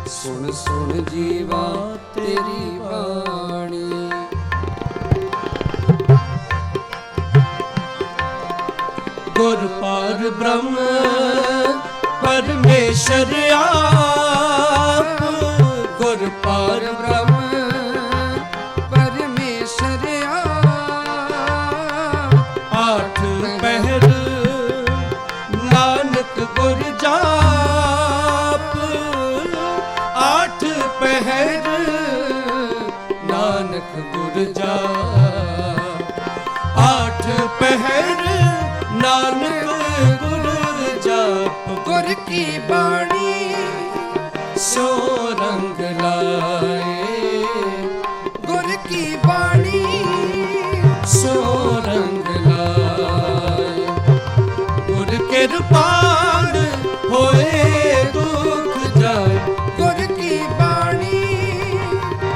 ਸੁਣ ਸੁਣ ਜੀਵਾ ਤੇਰੀ ਬਾਣੀ। ਗੁਰ ਪਾਰ ਬ੍ਰਹਮ ਪਰਮੇਸ਼ਰ ਆਪ। ਗੁਰ ਪਾਰ ਬ੍ਰਹਮ ਪਰਮੇਸ਼ਰ ਆਠ ਪਹਿਰ ਨਾਨਕ ਗੁਰ ਜਾਪ। ਆਠ ਪਹਿਰ ਨਾਨਕ ਗੁਰ ਜਾਪ। ਆਠ ਪਹਿਰ ਨਾਨਕ ਗੁਰ ਜਾਪ। ਗੁਰ ਕੀ ਬਾਣੀ ਸੋ ਰੰਗ ਲਾਏ। ਗੁਰ ਕੀ ਬਾਣੀ ਸੋ ਰੰਗ ਲਾਏ। ਗੁਰ ਕਿਰਪਾਲ ਹੋਏ ਦੁਖ ਜਾਏ। ਗੁਰ ਕੀ ਬਾਣੀ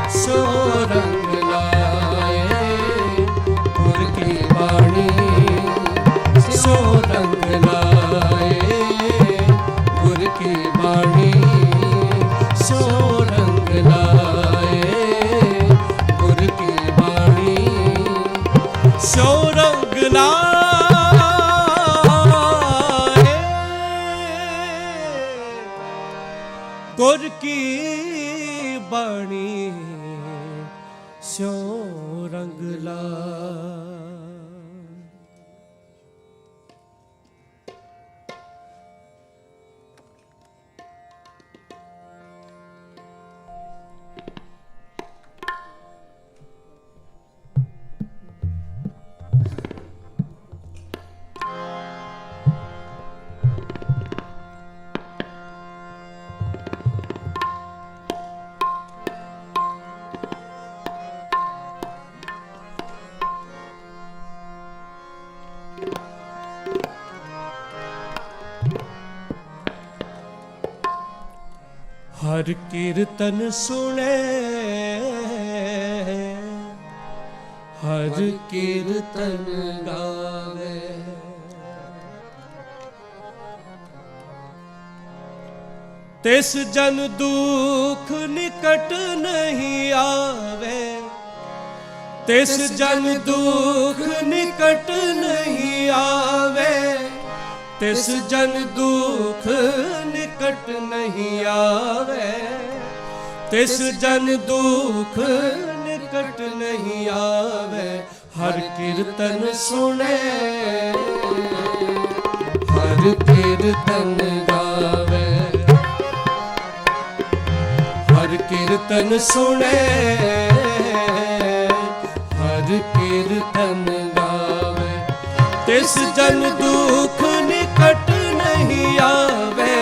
ਸੋ ਰੰਗ ਲਾਏ। ਗੁਰ ਕੀ ਬਾਣੀ ਸੋ ਰੰਗ ਲਾਏ। ਗੁਰ ਕੀ ਬਾਣੀ ਸੋ ਰੰਗ ਲਾਏ। ਗੁਰ ਕੀ ਬਾਣੀ ਸੋ ਰੰਗ ਲਾਏ। ਗੁਰ ਕੀ ਬਾਣੀ ਸੋ ਰੰਗ ਲਾਏ। ਹਰ ਕੀਰਤਨ ਸੁਣੇ, ਹਰ ਕੀਰਤਨ ਗਾਵੇ। ਤਿਸ ਜਨ ਦੁਖ ਨਿਕਟ ਨਹੀਂ ਆਵੇ, ਤਿਸ ਜਨ ਦੁਖ ਨਿਕਟ ਨਹੀਂ ਆਵੇ, ਤਿਸ ਜਨ ਦੁਖ ਨਿਕਟ ਨਹੀਂ ਆਵੇ, ਤਿਸ ਜਨ ਦੁਖ ਨਿਕਟ ਨਹੀਂ ਆਵੇ। ਹਰ ਕੀਰਤਨ ਸੁਣੇ, ਹਰ ਕੀਰਤਨ ਗਾਵੇ, ਹਰ ਕੀਰਤਨ ਸੁਣੇ, ਹਰ ਕੀਰਤਨ ਗਾਵੇ। ਤਿਸ ਜਨ ਦੁਖ ਨਿਕਟ ਨਹੀਂ ਆਵੇ,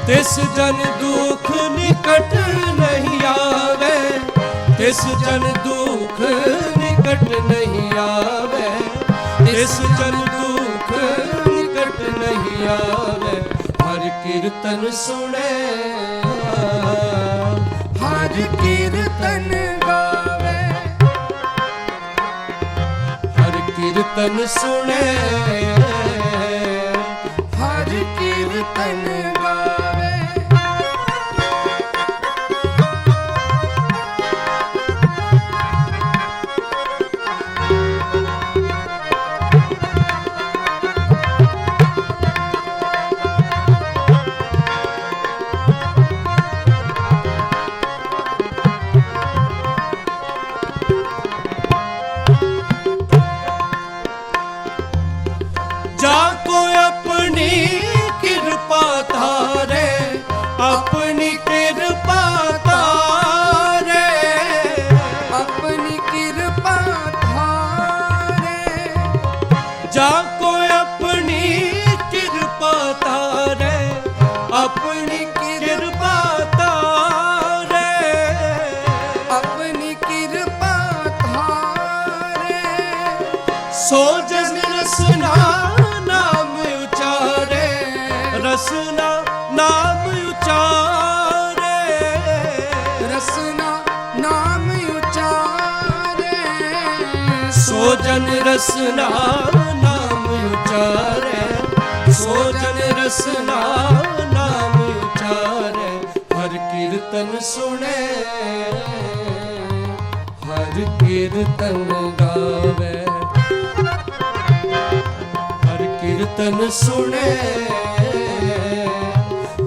ਤਿਸ ਜਨ ਦੁਖ ਨਿਕਟ ਨਹੀਂ ਆਵੇ, ਤਿਸ ਜਨ ਦੁਖ ਨਿਕਟ ਨਹੀਂ ਆਵੇ, ਤਿਸ ਜਨ ਦੁਖ ਨਿਕਟ ਨਹੀਂ ਆਵੇ। ਹਰ ਕੀਰਤਨ ਸੁਣੇ, ਹਰ ਕੀਰਤਨ ਗਾਵੇ, ਹਰ ਕੀਰਤਨ ਸੁਣੇ, ਹਰ ਕੀਰਤਨ ਗਾਵੇ। जाको अपनी कृपा धारे, अपनी कृपा धारे, अपनी कृपा धारे, जाको अपनी कृपा धारे, अपनी कृपा धारे, अपनी कृपा धारे। सो जन रसना नाम उचारे, रसना नाम उचारे, रसना नाम उचारे। सो जन रसना नाम उचारे, सो जन रसना नाम उचारे। हर कीर्तन सुने, हर कीर्तन गावे, हर कीर्तन सुने,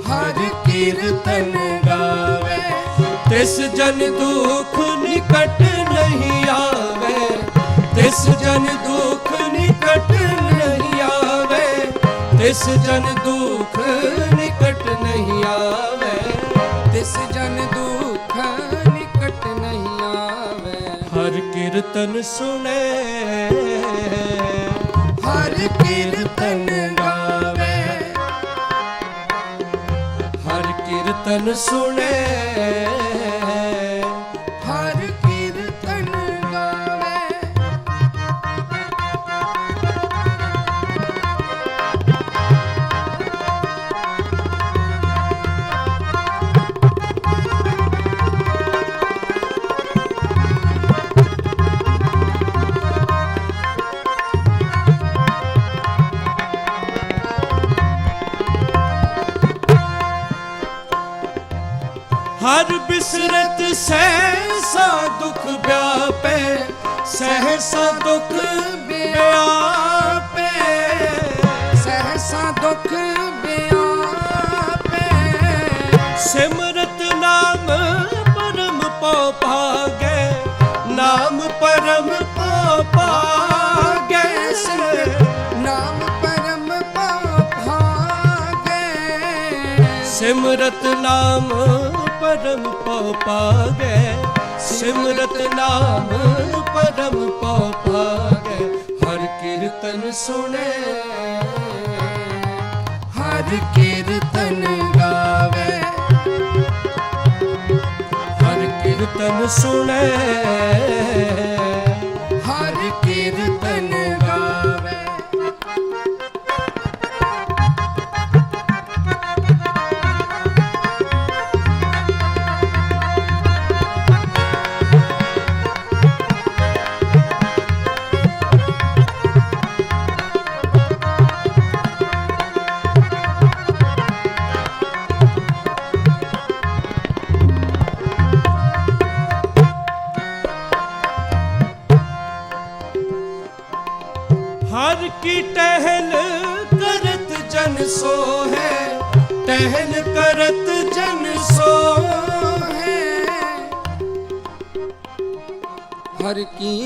हर कीर्तन गावे। तिस जन दुख निकट नहीं आवे, तिस जन दुख निकट नहीं आवे, तिस जन दुख निकट नहीं आवे, तिस जन दुख निकट नहीं आवे। हर कीर्तन सुने, हर कीर्तन गावे, हर कीर्तन सुने, हर कीर्तन गावे। हर बिसरत सहसा दुख व्यापे, सहसा दुख व्यापे, सहसा दुख व्यापे। सिमरत नाम परम पौ भागे, नाम परम पौ भागे, नाम परम भागे। सिमरत नाम परम पौ पागे, सिमरत नाम परम पौ पागे। हर कीर्तन सुने, हर कीर्तन गावे, हर कीर्तन सुने, हर कीर्तन गावे। की टहल करत जन सो है, टहल करत जन सो है। हर की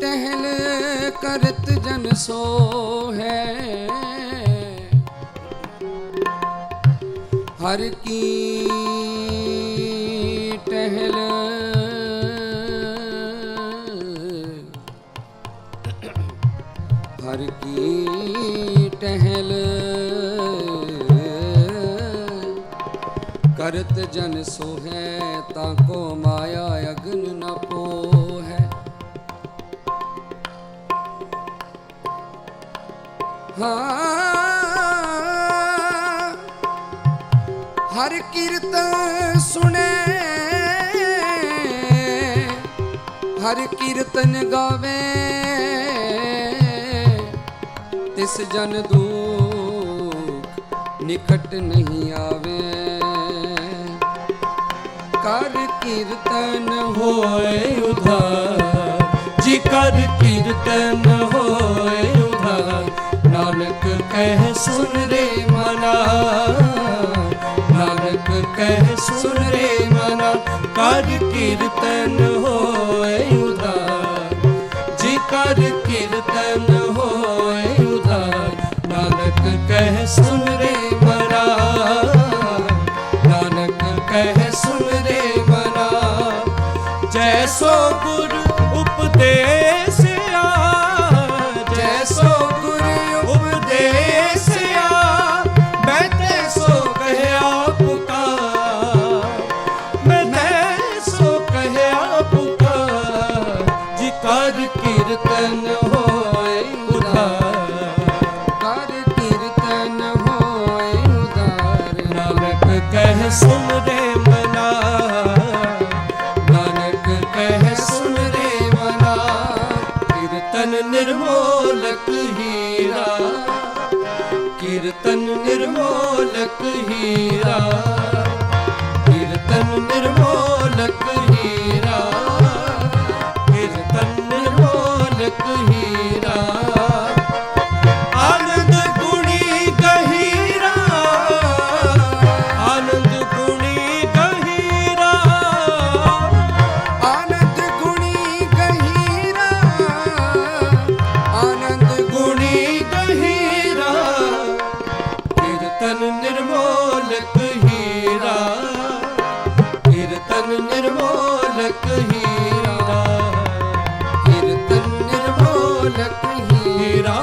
टहल करत जन सो है, हर की टहल हर की टहल करत जन सो है, ताको माया अगन न पोहै। हर कीर्तन सुने, हर कीर्तन गावे, तिस जन दुख निकट नहीं आवे। कर कीर्तन होए उधार, जी कर कीर्तन होए उधार। नानक कह सुन रे मना, नानक कह सुन रे मना। कर कीर्तन होए उधार, जी कर कीर्तन होए उधार। नानक कह सुन रे मना, नानक कह सुन रे मना। जैसो गुरु उपदेसिया, जैसो गुरु उपदेसिया। मैं तैसो कहया पुकार, मैं तैसो कहया पुकार। जी कर कीर्तन होए उधार, कर कीर्तन होए उधार। नानक कह सुन रे मना, नानक कह सुन रे मना। कीर्तन निर्मोलक हीरा, कीर्तन निर्मोलक हीरा। कीर्तन निर्मोलक हीरा, कीर्तन निर्मोलक हीरा। आनंद गुणी गहीरा, आनंद गुणी गहीरा। आनंद गुणी गहीरा, आनंद गुणी गहीरा। कीर्तन निर्मोलक हीरा, कीर्तन निर्मोलक हीरा। कीर्तन निर्मोलक हीरा,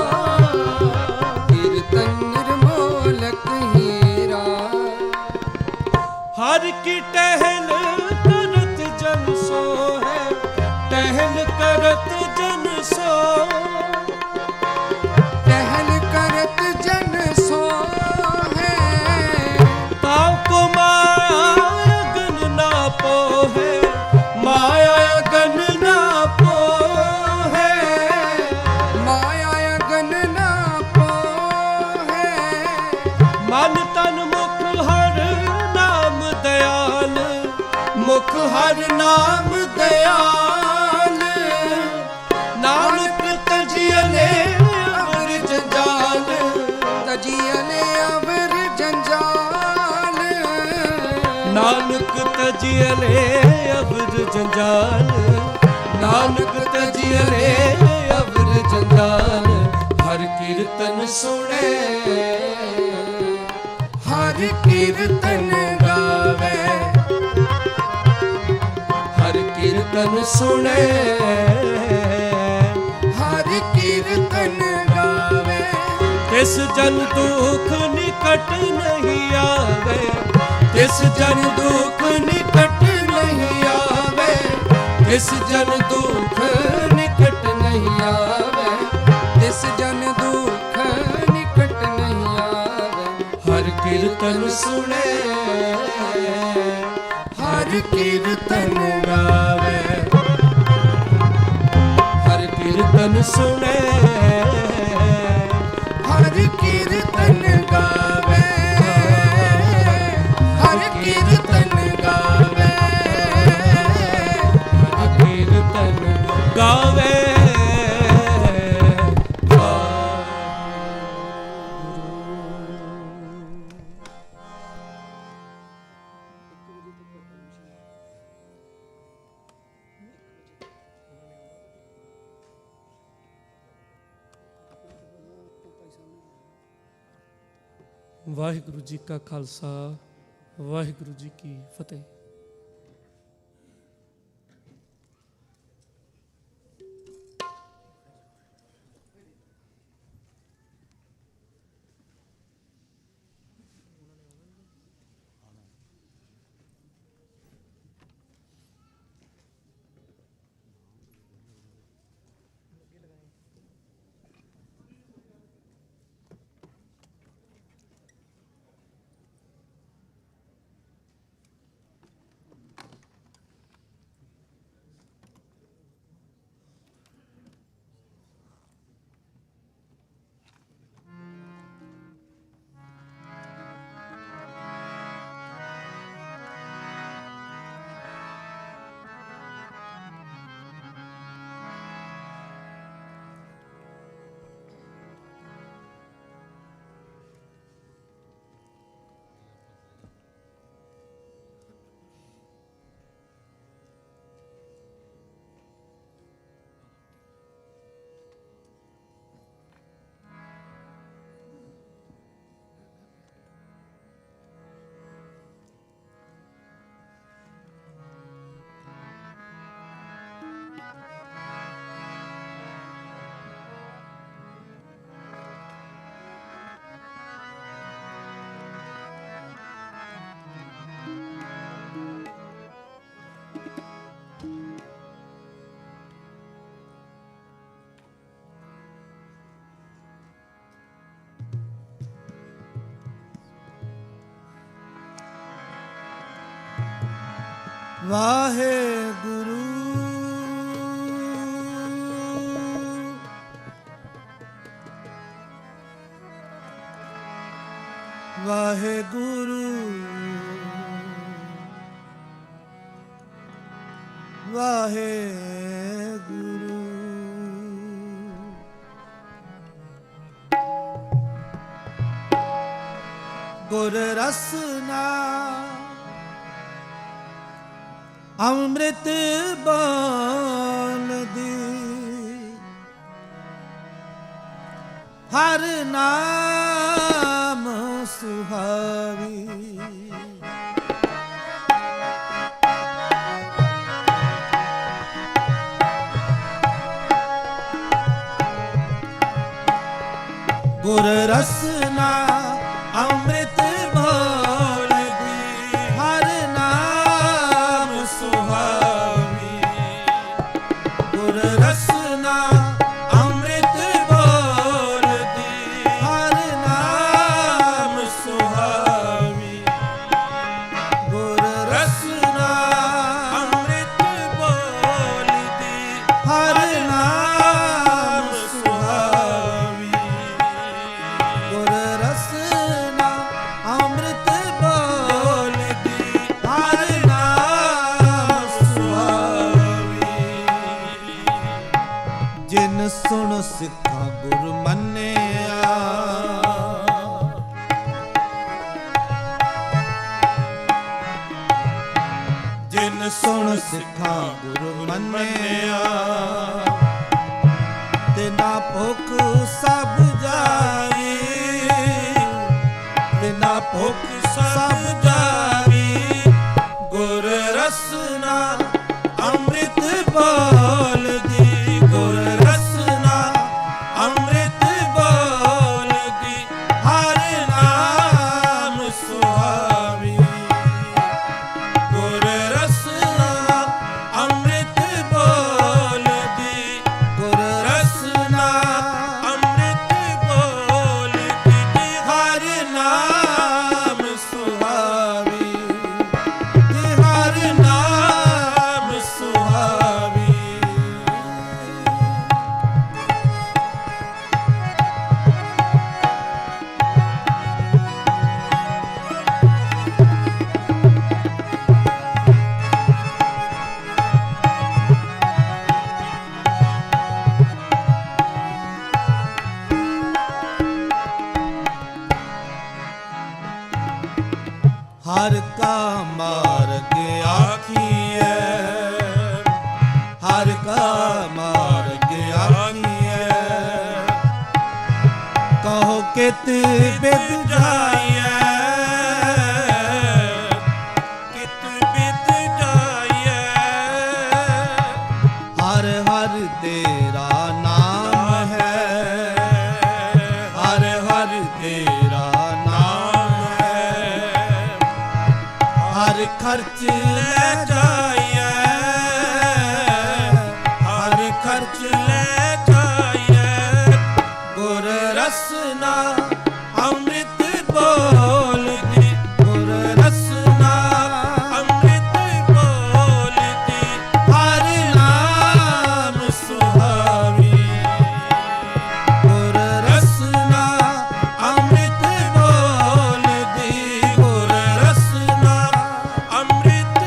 कीर्तन निर्मोलक हीरा। हर की टहल करत जन सो है, टहल करत जन सो। टहल करत जन सो है, ताको माया अगन ना पोहे, माया अगन ना पोहे। माया अगन ना पोहै। मन तन मुख हर नाम दयाल, मुख हर नाम दयाल। नानक तजियले अवर जंजाल, तजियले अवर जंजाल। नानक तजियले अवर जंजाल। नानक तजियले अवर जंजाल। हर कीर्तन सुने, हर कीर्तन गावे, हर कीर्तन सुने। हर कीर्तन गावे। तिस जन दुख निकट नहीं आवे, तिस जन दुख निकट नहीं आवे। तिस जन दुख निकट नहीं आवे, तिस जन दुख निकट नहीं आवे। हर कीर्तन सुने, हर कीर्तन गावे। हर कीर्तन सुने। हर कीर्तन गावे। हर कीर्तन गावे। हर कीर्तन गावे। ਵਾਹਿਗੁਰੂ ਜੀ ਕਾ ਖਾਲਸਾ, ਵਾਹਿਗੁਰੂ ਜੀ ਕੀ ਫਤਿਹ। ਵਾਹਿਗੁਰੂ ਵਾਹਿਗੁਰੂ ਵਾਹਿਗੁਰੂ ਗੁਰ ਰਸਨਾ ਅੰਮ੍ਰਿਤ ਬਾਲਦੀ ਹਰ ਨਾਮ ਸੁਹਾਵੀ ਗੁਰ ਰਸਨਾ ਅੰਮ੍ਰਿਤ ਸੁਣ ਸਿੱਖਾਂ ਗੁਰ ਮੰਨਿਆ ਜਿਨ ਸੁਣ ਸਿੱਖਾਂ ਗੁਰ ਮੰਨਿਆ ਤਿਨਾ ਭੁਖ ਸਭ ਜਾਈ ਤਿਨਾ ਭੁਖ ਸਭ ਜਾਈ ਗੁਰ ਰਸਨਾ ਅੰਮ੍ਰਿਤ ਬੋਲਦੀ ਗੁਰ हर का मार्ग आखिए हर का मार्ग आखिए कहो कित बिद जाइए ਖਰਚ ਲੈ ਜਾਈਐ, ਹਰ ਖਰਚ ਲੈ ਜਾਈਐ। ਗੁਰ ਰਸਨਾ ਅੰਮ੍ਰਿਤ ਬੋਲਦੀ, ਗੁਰ ਰਸਨਾ ਅੰਮ੍ਰਿਤ ਬੋਲਦੀ, ਹਰ ਨਾਮ ਸੁਹਾਵੀ। ਗੁਰ ਰਸਨਾ ਅੰਮ੍ਰਿਤ ਬੋਲਦੀ, ਗੁਰ ਰਸਨਾ ਅੰਮ੍ਰਿਤ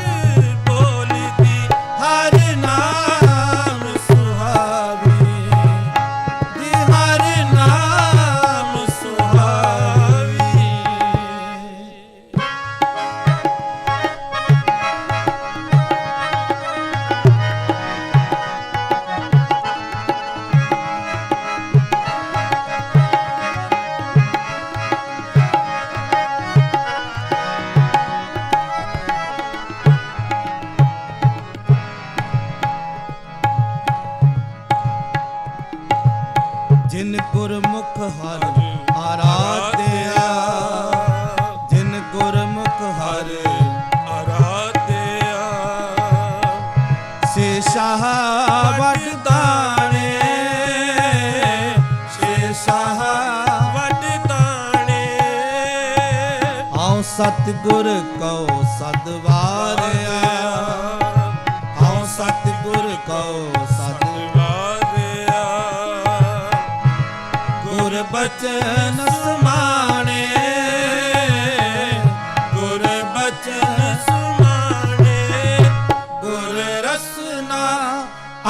ਬੋਲਦੀ, ਹਰ ਨਾਮ ਸੁਹਾਵੀ ਜੀ, ਹਰ ਨਾਮ ਸੁਹਾਵੀ। ਜਿਨ ਗੁਰਮੁਖ ਹਰ ਆਰਾਧਿਆ, ਜਿਨ ਗੁਰਮੁਖ ਹਰ ਆਰਾਧਿਆ, ਸੇ ਸ਼ਾਹ ਵੱਡ ਦਾਣੇ, ਸੇ ਸ਼ਾਹ ਵੱਡ ਦਾਣੇ। ਆਉ ਸਤਿਗੁਰ ਕਉ ਸਦਵਾਰਿਆ, ਆਉ ਸਤਿਗੁਰ ਕਉ ਸਦਵਾਰਿਆ। ਗੁਰ ਬਚਨ ਸਮਾਣੇ, ਗੁਰ ਬਚਨ ਸਮਾਣੇ। ਗੁਰ ਰਸਨਾ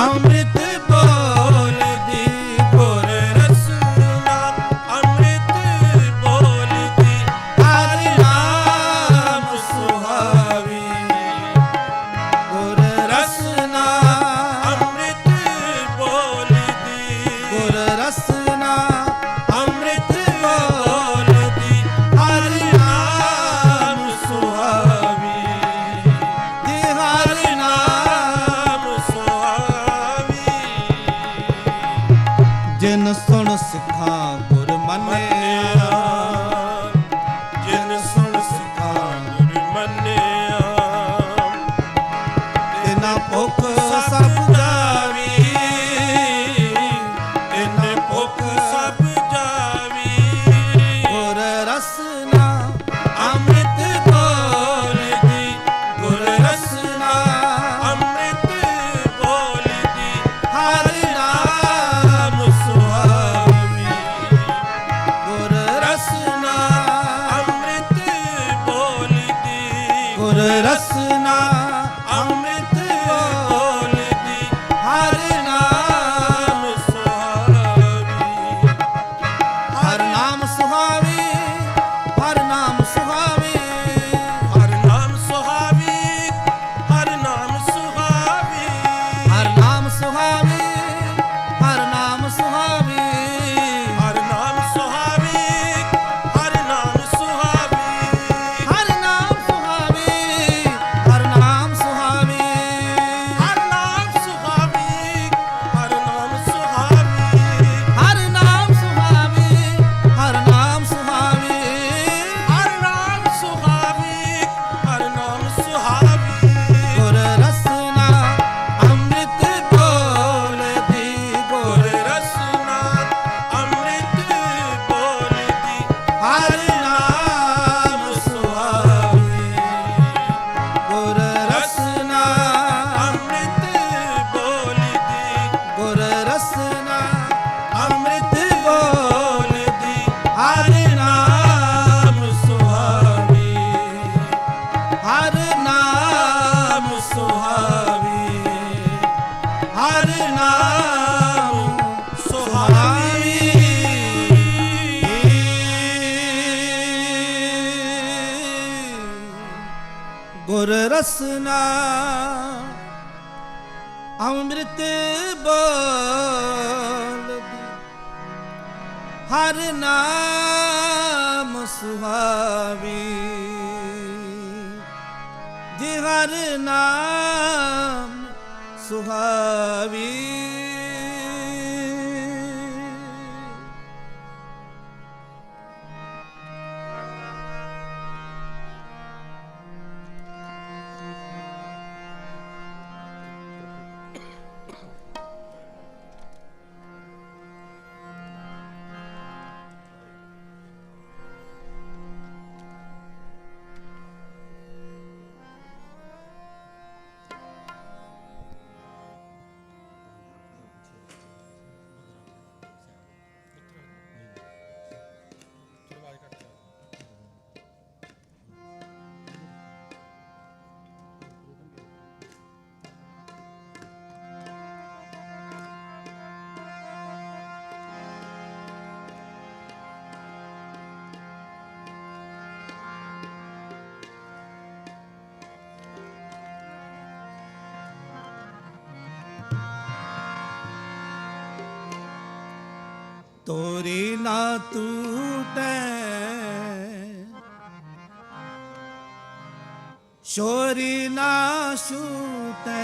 ਅੰਮ੍ਰਿਤ ਬੋਲਦੀ, ਗੁਰ ਰਸਨਾ ਅੰਮ੍ਰਿਤ ਬੋਲਦੀ, ਹਰ ਨਾਮ ਸੁਹਾਵੀ। ਗੁਰ ਰਸਨਾ ਅੰਮ੍ਰਿਤ ਬੋਲਦੀ, ਗੁਰ ਰਸਨਾ ਅੰਮ੍ਰਿਤ ਬੋਲਦੀ, ਹਰ ਨਾਮ ਸੁਹਾਵੀ ਜੀ, ਹਰ ਨਾਮ ਸੁਹਾਵੀ। ਜਿਨ ਸੁਣ ਸਿੱਖਾਂ ਗੁਰ ਮੰਨਿਆ, ਜਿਨ ਸੁਣ ਸਿੱਖਾਂ ਗੁਰ ਮੰਨਿਆ, ਤਿਨਾ ਭੁਖ ਸਭ ਜਾਵੀ, ਤਿਨ ਭੁਖ ਸਭ ਜਾਵੀ। ਗੁਰ ਰਸਨਾ ਅੰਮ੍ਰਿਤ ਬੋਲਦੀ, ਗੁਰ ਰਸਨਾ ਅੰਮ੍ਰਿਤ ਬੋਲਦੀ, ਹਰ ਨਾਮ ਸੁਹਾਵੀ। ਗੁਰ ਰਸਨਾ ਅੰਮ੍ਰਿਤ ਬੋਲਦੀ, ਗੁਰ ਰਸਨਾ ਅੰਮ੍ਰਿਤ ਬੋਲਦੀ, ਹਰ ਨਾਮ ਸੁਹਾਵੀ। ਹਰ ਨਾਮ ਸੁਹਾਵੀ, ਹਰ ਨਾਮ ਸੁਹਾਵੀ, ਹਰ ਨਾਮ ਸੁਹਾਵੀ, ਹਰ ਨਾਮ ਸੁਹਾਵੀ, ਹਰ ਨਾਮ ਸੁਹਾਵੀ, ਹਰ ਨਾਮ ਸੁਹਾਵੀ, ਹਰ ਨਾਮ ਸੁਹਾਵੀ, ਹਰ ਨਾਮ ਸੁਹਾਵੀ, ਹਰ ਨਾਮ ਸੁਹਾਵੀ, ਹਰ ਨਾਮ ਸੁਹਾਵੀ, ਹਰ ਨਾਮ ਸੁਹਾਵੀ, ਹਰ ਨਾਮ ਸੁਹਾਵੀ, ਹਰ ਨਾਮ ਸੁਹਾਵੀ, ਹਰ ਨਾਮ ਸੁਹਾਵੀ, ਹਰ ਨਾਮ ਸੁਹਾਵੀ, ਹਰ ਨਾਮ ਸੁਹਾਵੀ। ਗੁਰ ਰਸਨਾ ਅੰਮ੍ਰਿਤ ਬੋਲਦੀ, ਗੁਰ ਰਸਨਾ ਅੰਮ੍ਰਿਤ ਬੋਲਦੀ, ਹਰ ਨਾਮ ਸੁਹਾਵੀ। ਗੁਰ ਰਸਨਾ ਅੰਮ੍ਰਿਤ ਬੋਲਦੀ, ਗੁਰ ਰਸਨਾ ਅੰਮ੍ਰਿਤ ਬੋਲਦੀ, ਹਰ ਨਾਮ ਸੁਹਾਵੀ, ਹਰ ਨਾਮ ਸੁਹਾਵੀ, ਹਰ ਨਾਮ ਸੁਹਾਵੀ। ਗੁਰ ਰਸਨਾ ਅੰਮ੍ਰਿਤ ਬੋਲਦੀ, ਹਰ ਨਾਮ ਸੁਹਾਵੀ ਜੀ, ਹਰ ਨਾਮ ਸੁਹਾਵੀ। ਤੋਰੀ ਨਾ ਟੂਟੈ ਸ਼ੋਰੀ ਨਾ ਛੂਟੈ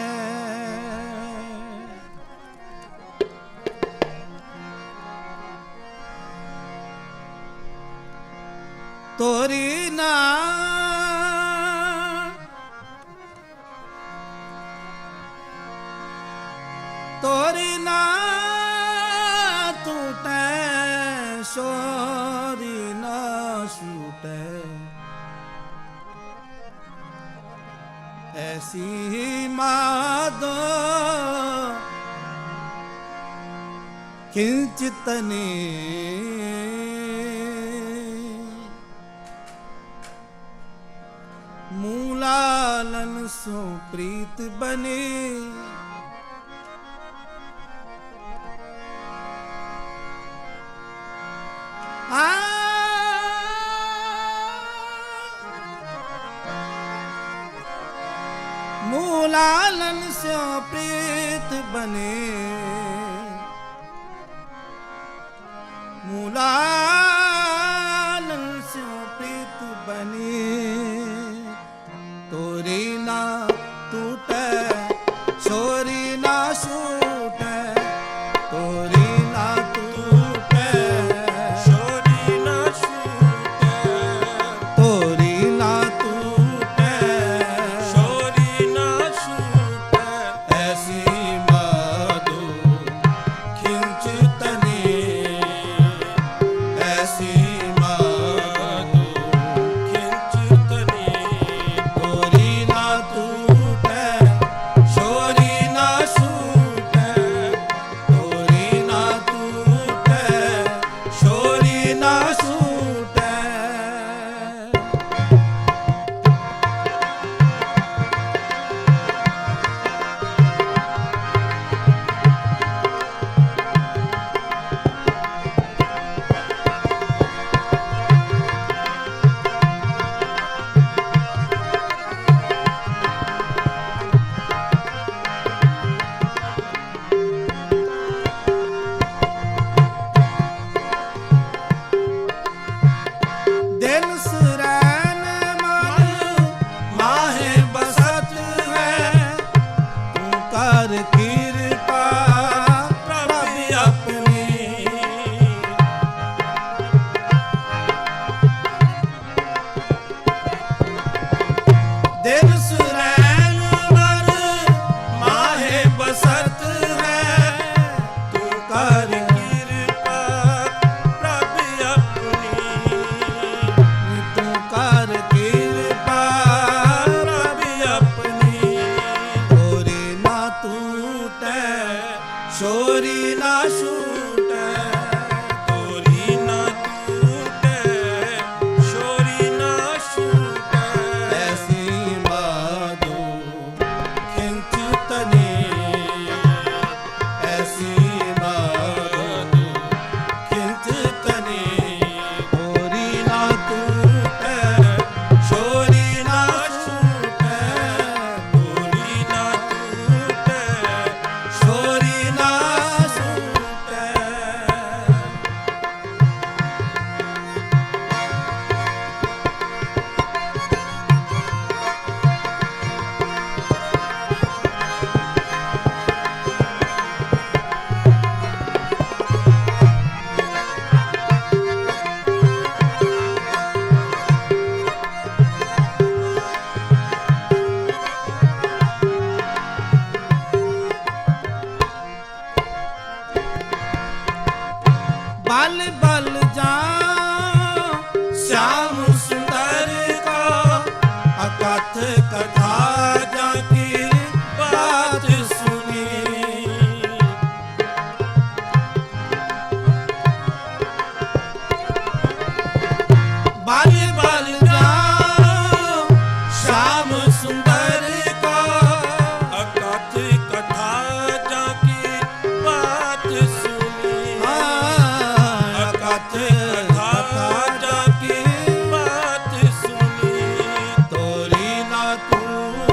ਤੋਰੀ ਨਾ ਤੋਰੀ ਨਾ ਟੂਟੈ ਸ਼ੋਰੀ ਨਾ ਛੂਟੈ ਐਸੀ ਮਾਦੋ ਕਿੰਚਿਤਨੇ ਮੂਲਾਲਨ ਸੋ ਪ੍ਰੀਤ ਬਨੇ मूलालन से प्रीत बने मूलालन से प्रीत बने तोरी ना टूटे छोरी ना छूटे तोरी ना टूटे छोरी ना छूटे तोरी ना टूटे छोरी ना छूटे ऐसी माधो खिंचतने ऐसी माधो खिंचतने तोरी ना टूटे छोरी ना छूटे तोरी ना टूटे छोरी ना छूटे दिल सुरैन मन माहे बसत है तू कर कृपा प्रभु अपनी दिल सुरैन मन माहे बसत है तू कर कृपा प्रभु अपनी तू कर कृपा प्रभु अपनी तोरी ना टूटे छोरी ना छूटे तोरी ना टूटे छोरी ना छूटे ऐसी माधो खिंचतने ऐसी माधो खिंचतने तोरी ना टूटे छोरी ना छूटे तोरी ना टूटे छोरी ना छूटे बल बल जा श्याम सुंदर का अकथ कथा जाकी बात सुनी बल बल जा श्याम सुंदर का अकथ कथा जाकी बात सुनी अकथ कथा जाकी बात सुनी तोरी ना तू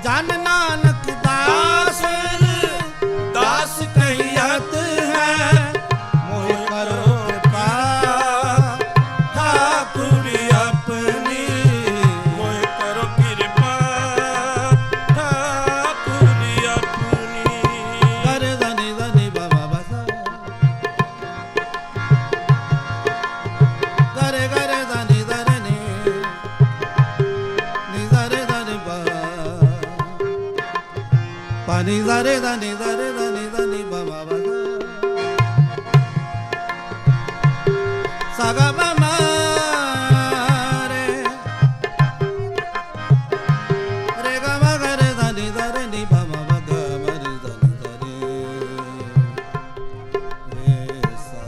ਜਨ ਨਾਨਕ ਦਾਸ ਦਾਸ ਕਹੀਅਤ ਹੈ ਮੋਹਿ ਕਰੋ ਕਿਰਪਾ ਠਾਕੁਰ ਆਪਣੀ ਮੋਹਿ ਕਰੋ ਕਿਰਪਾ ਠਾਕੁਰ ਆਪਣੀ। ਕਰ ਧਨੀ ਧਨੀ ਬਾਬਾ ਬਸਾ ਗਰੇ ਗਰੇ ਧਨੀ ਧਨੀ ਨੀ ਧਰੇ ਧਨੀ ਬਾ ਪਾਨੀ ਧਰੇ ਧਨੀ ਧਰੇ ਧਨੀ ਧਨੀ ਬਾਬਾ ਬਸਾ ਸਾਗਾ ਬਾਮਾ ਰੇ ਰੇ ਗਾ ਮਾ ਗਰੇ ਧਨੀ ਧਰੇ ਨੀ ਬਾਬਾ ਬਗਾ ਮਰੇ ਧਨੀ ਧਰੇ ਰੇ ਸਾ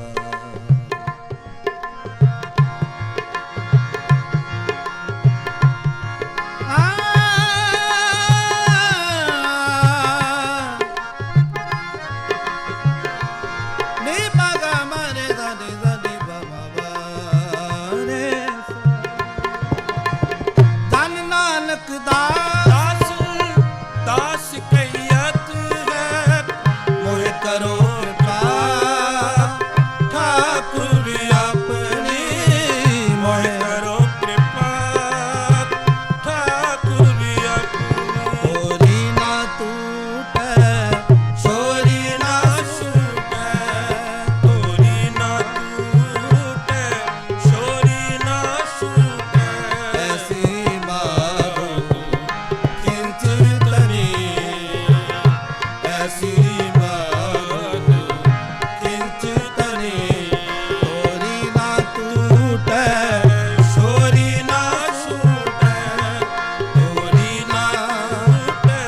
ਨੀ ਬਾਗਾ ਮਰੇ ਧਨੀ ਧਨੀ ਬਾਬਾ ਰੇ ਧਨ ਨਾਨਕ ਦਾਸ ਦਾਸ ਦਾਸ ਕਹੀਅਤ ਹੈ ਮੋਹਿ ਕਰੋ ਕਿਰਪਾ ਠਾਕੁਰ ਆਪਣੀ ਮੋਹਿ ਕਰੋ ਕਿਰਪਾ ਠਾਕੁਰ ਆਪਣੀ। ਹੋਰੀ ਨਾ ਟੂਟੈ ਛੋਰੀ ਨਾ ਛੂਟੈ ਤੋਰੀ ਨਾ ਟੂਟੈ ਛੋਰੀ ਨਾ ਛੂਟੈ ਐਸੀ ਮਾਰੋ ਕਿੰਚ ਤਨੀ ਐਸੀ ਮਾਰੋ ਕਿੰਚ ਤਨੀ ਹੋਰੀ ਨਾ ਟੂਟੈ ਛੋਰੀ ਨਾ ਛੂਟੈ ਤੋਰੀ ਨਾ ਟੂਟੈ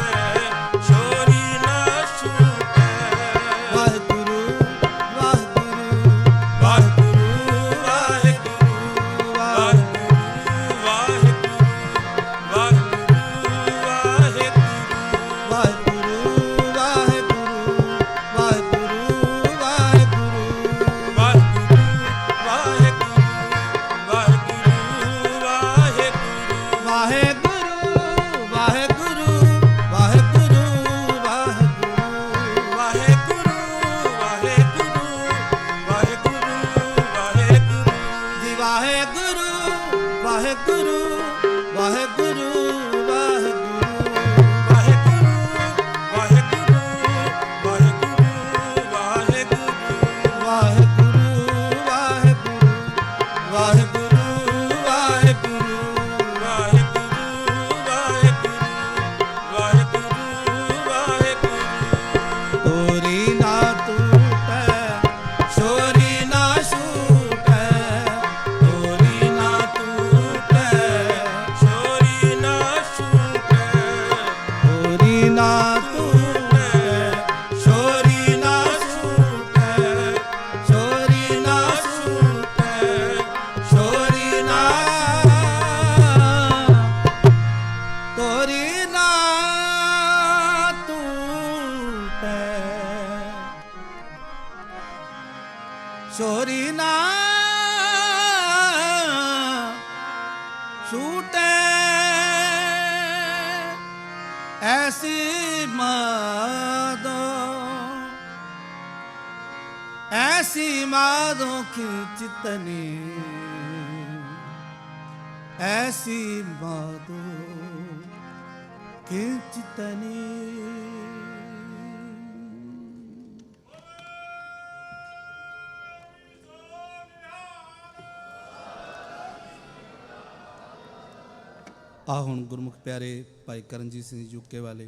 ਛੋਰੀ ਨਾ ਛੂਟੈ। ਵਾਹਿਗੁਰੂ ਵਾਹਿਗੁਰੂ ਵਾਹਿਗੁਰੂ ਵਾਹਿਗੁਰੂ ਵਾਹਿਗੁਰੂ ਵਾਹਿਗੁਰੂ ਵਾਹਿਗੁਰੂ ਵਾਹਿਗੁਰੂ ਵਾਹਿਗੁਰੂ ਵਾਹਿਗੁਰੂ ਵਾਹਿਗੁਰੂ ਵਾਹਿਗੁਰੂ ਵਾਹਿਗੁਰੂ ਵਾਹਿਗੁਰੂ ਜੀ ਵਾਹਿਗੁਰੂ ਵਾਹਿਗੁਰੂ ਵਾਹਿਗੁਰੂ ਵਾਹਿਗੁਰੂ ਵਾਹਿਗੁਰੂ ਵਾਹਿਗੁਰੂ ਵਾਹਿਗੁਰੂ ਤੋਰੀ ਨਾ ਟੂਟੈ ਛੋਰੀ ਨਾ ਛੂਟੈ ਤੋਰੀ ਨਾ ਟੂਟੈ ਤੋਰੀ ਨਾ ਟੂਟੈ ਛੋਰੀ ਨਾ ਛੂਟੈ ਛੋਰੀ ਨਾ ਛੂਟੈ ਛੋਰੀ ਨਾ ਤੋਰੀ ਨਾ ਟੂਟੈ ਛੋਰੀ ਨਾ ਛੂਟੈ ਐਸੀ ਮਾਦੋ ਕੀ ਚਿਤਨੀ ਐਸੀ ਮਾਦੋ ਕੀ ਚਿਤਨੀ। ਆ ਹੁਣ ਗੁਰਮੁਖ ਪਿਆਰੇ ਭਾਈ ਕਰਨਜੀਤ ਸਿੰਘ ਯੂਕੇ ਵਾਲੇ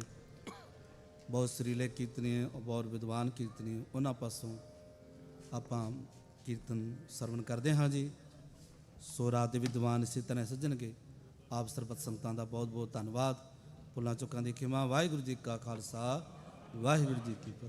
ਬਹੁਤ ਸੁਰੀਲੇ ਕੀਰਤਨੀਏ ਬਹੁਤ ਵਿਦਵਾਨ ਕੀਰਤਨੀਏ ਉਹਨਾਂ ਪਾਸੋਂ ਆਪਾਂ ਕੀਰਤਨ ਸਰਵਣ ਕਰਦੇ ਹਾਂ ਜੀ। ਸੋ ਰਾਤ ਦੇ ਵਿਦਵਾਨ ਇਸੇ ਤਰ੍ਹਾਂ ਸੱਜਣਗੇ। ਆਪ ਸਰਬੱਤ ਸੰਗਤਾਂ ਦਾ ਬਹੁਤ ਬਹੁਤ ਧੰਨਵਾਦ। ਭੁੱਲਾਂ ਚੁੱਕਾਂ ਦੀ ਖਿਮਾ। ਵਾਹਿਗੁਰੂ ਜੀ ਕਾ ਖਾਲਸਾ ਵਾਹਿਗੁਰੂ ਜੀ ਕੀ ਫਤਿਹ।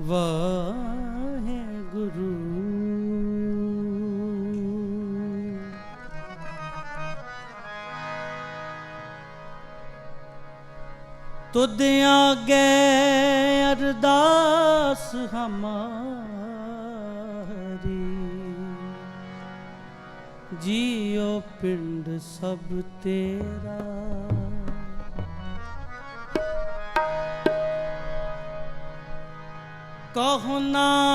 ਵਾਹਿਗੁਰੂ। ਤੁਧ ਆਗੇ ਅਰਦਾਸ ਹਮਾਰੀ, ਜੀਉ ਪਿੰਡ ਸਭ ਤੇਰਾ। ਕਹੋ ਨਾਨਕ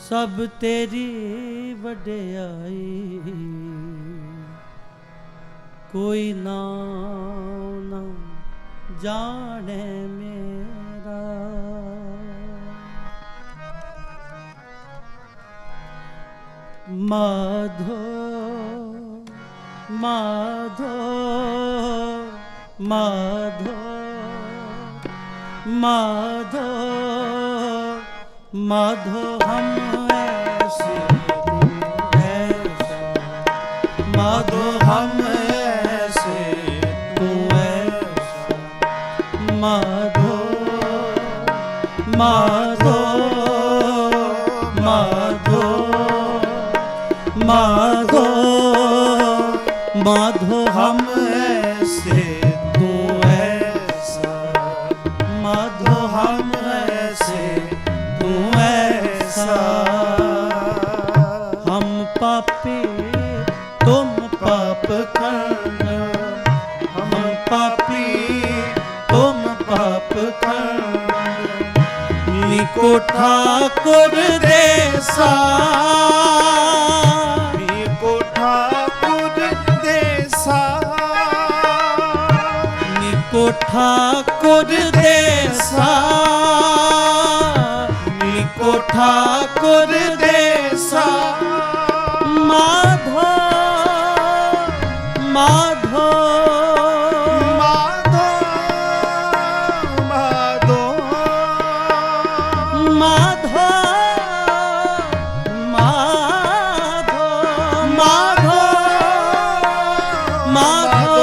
ਸਭ ਤੇਰੀ ਵਡਿਆਈ, ਕੋਈ ਨਾਮ ਨਾ ਜਾਣੇ ਮੇਰਾ। ਮਾਧੋ माधो माधो माधो माधो हम ऐसे तू ऐसा, माधो हम ऐसे तू ऐसा। माधो माधो माधो माधो माधो हम ऐसे तू ऐसा, माधो हम ऐसे तू ऐसा। हम पापी तुम पाप करना, हम पापी तुम पाप करना। निको ठाकुर देसा, निको ठाकुर देसा, निको ठाकुर देसा, निको ठाकुर देसा। माधो माधो माधो माधो माधो माधो माधो माधो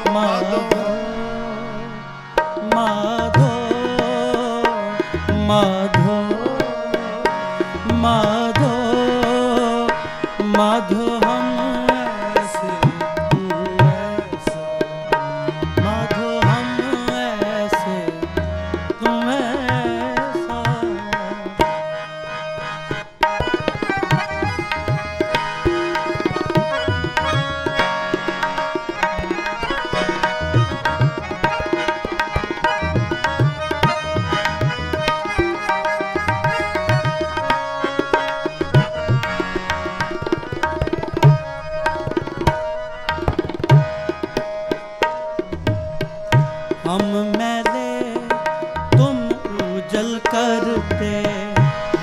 माधो माधो माधो माधो माधो हम ऐसे तू ऐसा, माधो हम ऐसे तू ऐसा। हम मैले तुम उजल करते,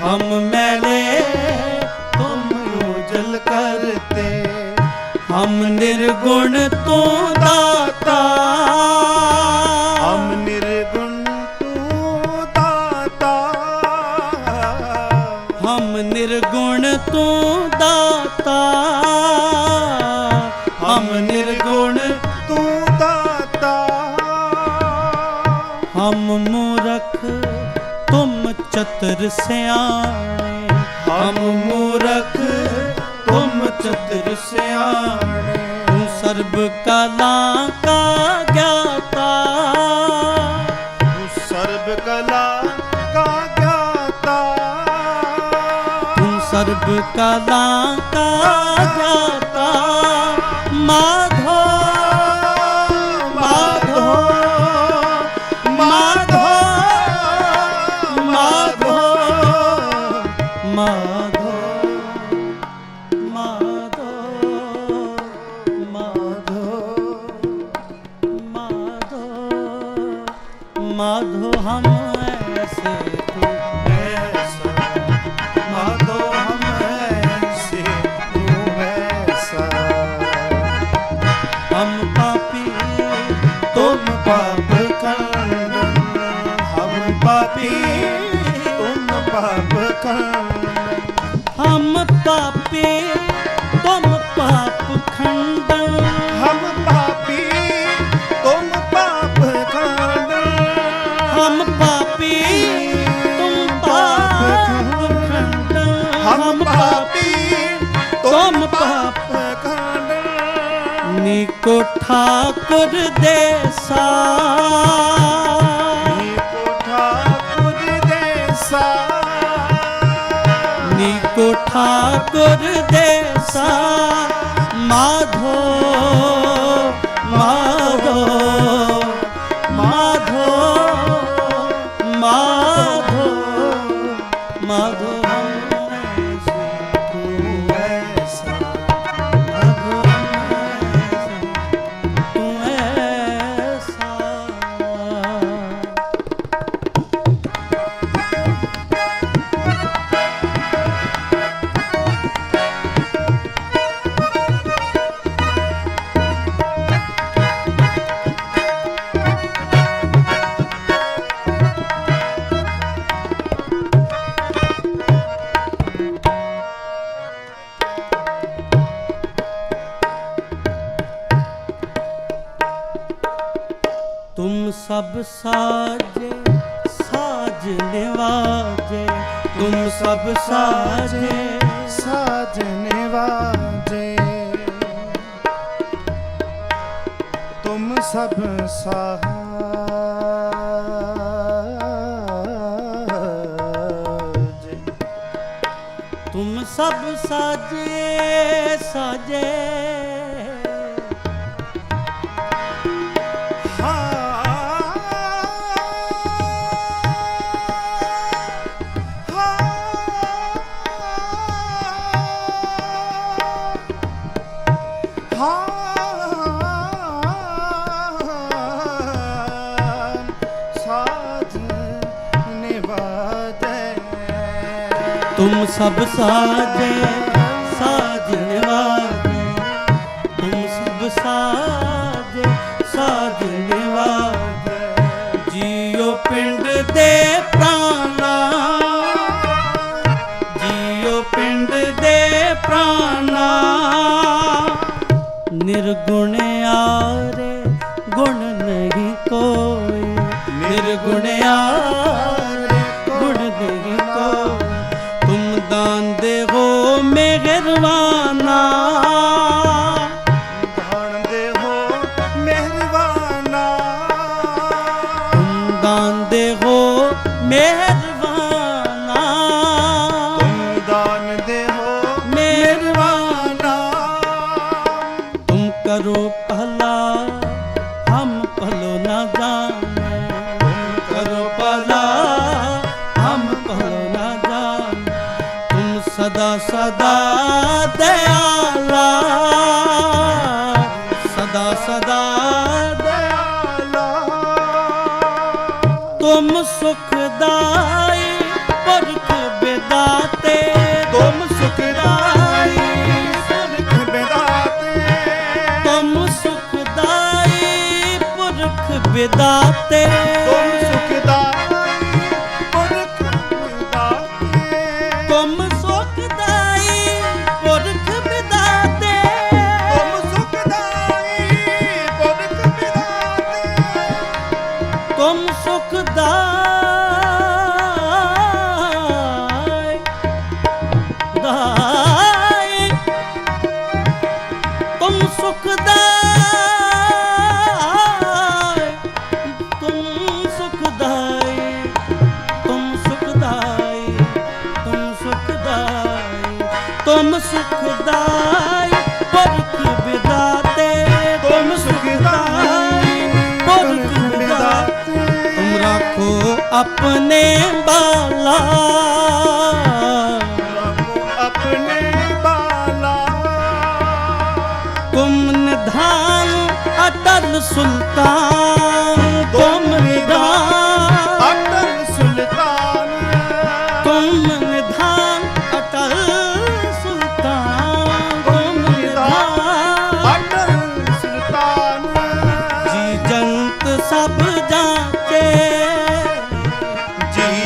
हम मैले तुम उजल करते। हम निर्गुण तू दाता, हम निर्गुण तू दाता। हम निर्गुण तू दाता, हम निर्गुण तू दाता। हम मूरख तुम चतुर सियाणे, हम मूरख तुम चतुर सियाणे। तू सर्ब कला का ज्ञाता, तू सर्ब कला का ज्ञाता। तू सर्ब कला का ज्ञाता। माधो माधो माधो माधो माधो माधो माधो माधो माधो हम ऐसे तू ऐसा, माधो हम ऐसे तू ऐसा। हम पापी तुम पाप करना, पापी तुम पाप खंडन हम पापी तुम पाप खंडन हम पापी तुम पाप खंडन हम पापी तुम पाप खंडन हम पापी तुम पाप खंडन नीको ठाकुर देसा नीको ठाकुर देसा नीको ठाकुर देसा माधो माधो माधो माधो माधो तुम सब साजे साज निवाजे तुम सब साजे साज निवाजे तुम सब साजे तुम सब साजे साजे तुम सब साजे साज निवाजे तुम सब साजे साज निवाजे जियो पिंड दे प्राणा जियो पिंड दे प्राणा निर्गुण आरे गुण नहीं कोई निर्गुण आरे गुण नहीं कोई तुम दान दे हो मेहरबाना दान दे हो मेहरबाना तुम दान दे हो मेहरबाना तुम दान दे हो मेहरबाना तुम करो भला हम भलो ना जाने तुम करो भला हम भलो ना जाने तुम सदा सदा दयाला सदा सदा दयाला तुम सुखदाई पुरख बेदाते तुम सुखदाई पुरख बेदाते तुम सुखदाई पुरख बेदाते तुम सुखदाई पुरख बेदाते तुम सुखदाई पुरख बेदाते तुम सुखदाई पुरख बेदाते तुम सुखदाई दाई तुम सुखदाई तुम सुखदाई तुम सुखदाई तुम सुखदाई तुम सुखदाई पुरख बिदाते तुम सुखदाई पुरख बिदाते तुम राखो अपने बाला अपने बाला तुम निधान अटल सुल्तान तुम निधान अटल सुल्तान तुम निधान अटल सुल्तान तुम निधान अटल सुल्तान जी जंत सब जाके जी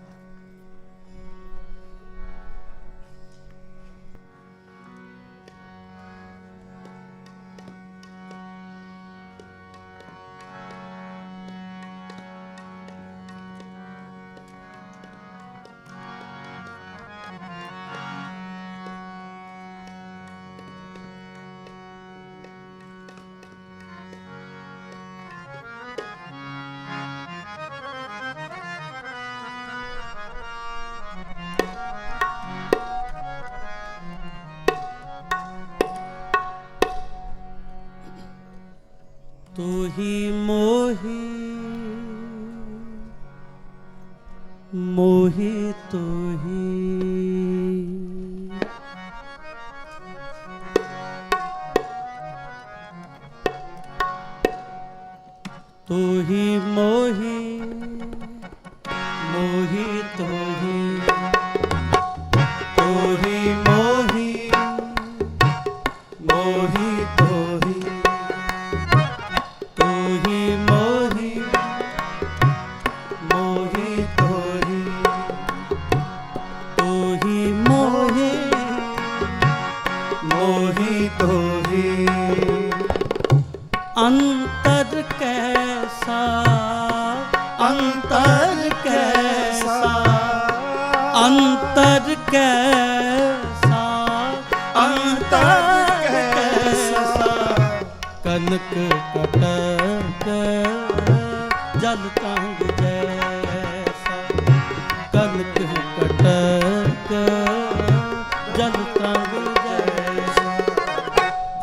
तोहि मोहि मोहि तोहि तोहि मोहि मोहि तोहि तोहि मोहि मोहि तोहि तोहि मोहि मोहि तोहि तोहि मोहि मोहि तोहि अंतर कैसा अंतर कैसा अंतर कैसा अंतर कैसा कनक कटक जल तंग जैसा कनक कटक जल तंग जैसा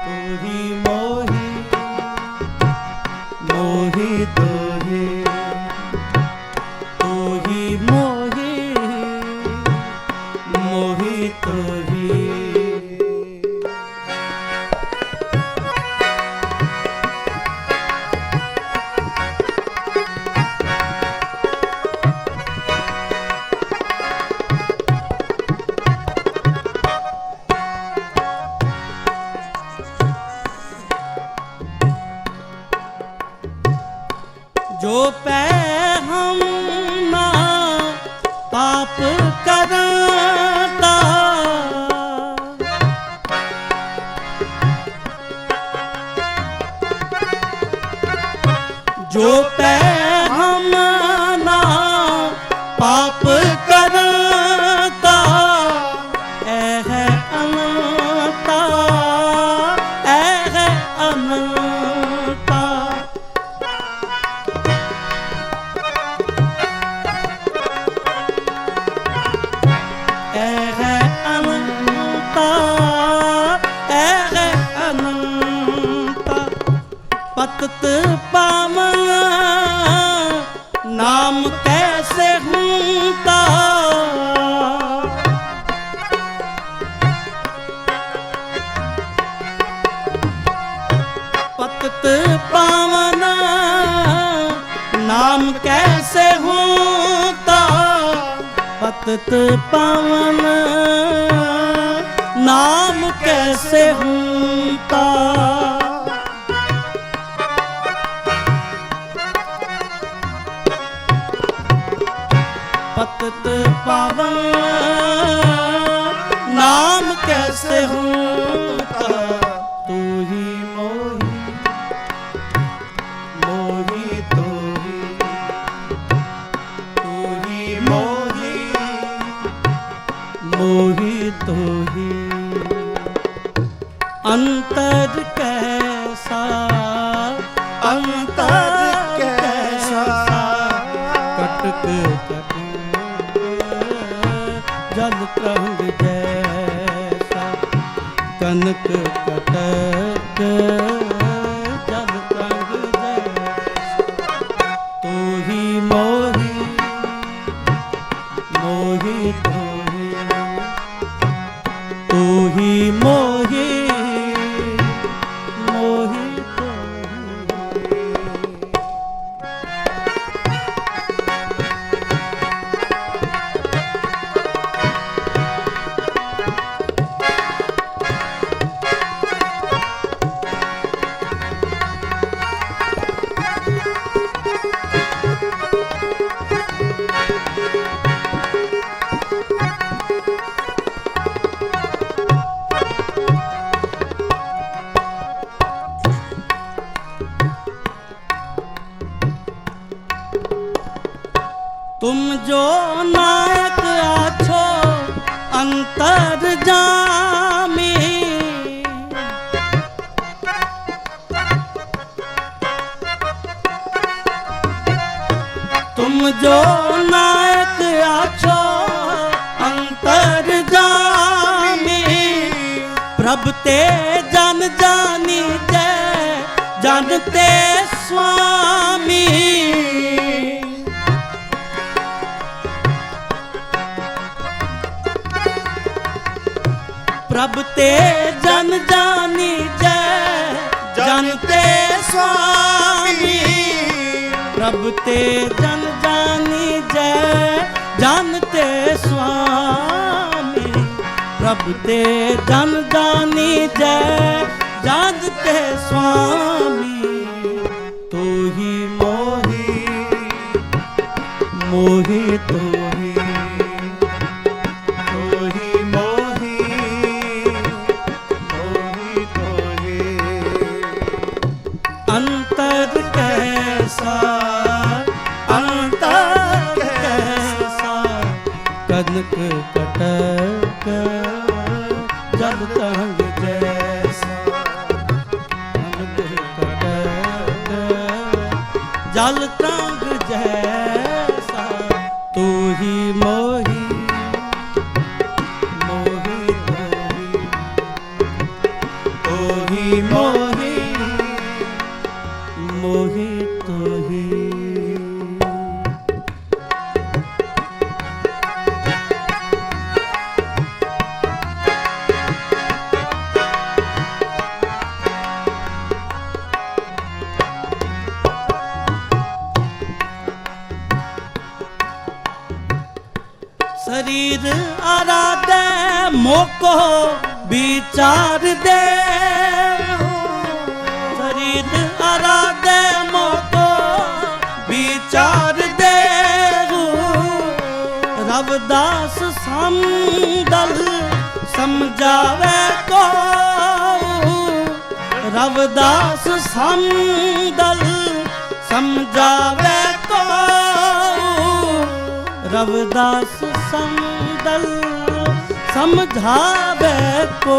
तोहि मोहि मोहि तोहि तोहि मोहि मोहि तोहि जो पै हम ना पाप करता जो पै हम ना पाप करता ऐ है अनंता ऐ है अनंता पतत पावन नाम कैसे हूँता पतत पावन नाम कैसे हूँता पतत पावन नाम कैसे हूँता पतत पावन नाम कैसे हूँता तोहि मोहि मोहि तोहि तोहि मोहि मोहि तोहि अंतर कैसा अंतर कैसा कटक कटक जल तरंग जैसा कनक कटक जल तरंग जैसा तोहि मोहि मोहि तोहि तोहि मोहि मोहि तोहि तुम जो नायक आछो अंतर जामी तुम जो नायक आछो अंतर जामी प्रभ ते जन जानी जय जानते स्वामी प्रभ ते जन जानी जय जानते स्वामी प्रभ ते जन जानी जय जानते स्वामी प्रभ ते जन जानी जय जानते स्वामी तू ही मोही मोही तू ही अंतर कैसा कनक कटक जल तरंग जैसा कनक कटक जल तरंग जैसा तू ही मोही मोही तू ही मोही मोहित ही शरीर आराधे मोको विचार दे शरीर आराधे मोको विचार दे रविदास समदल समझावे को रविदास समदल समझावे को रविदास समदल समझावे को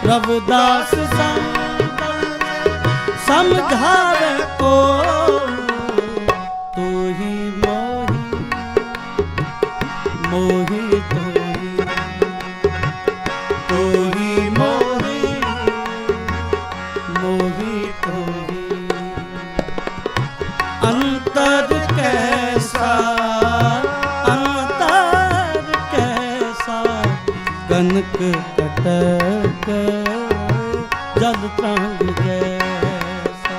रविदास समदल समझावे को तू ही मोही मोही तू ही मोही मोही तू ही अंतर कैसा कनक कटक जल तरंग जैसा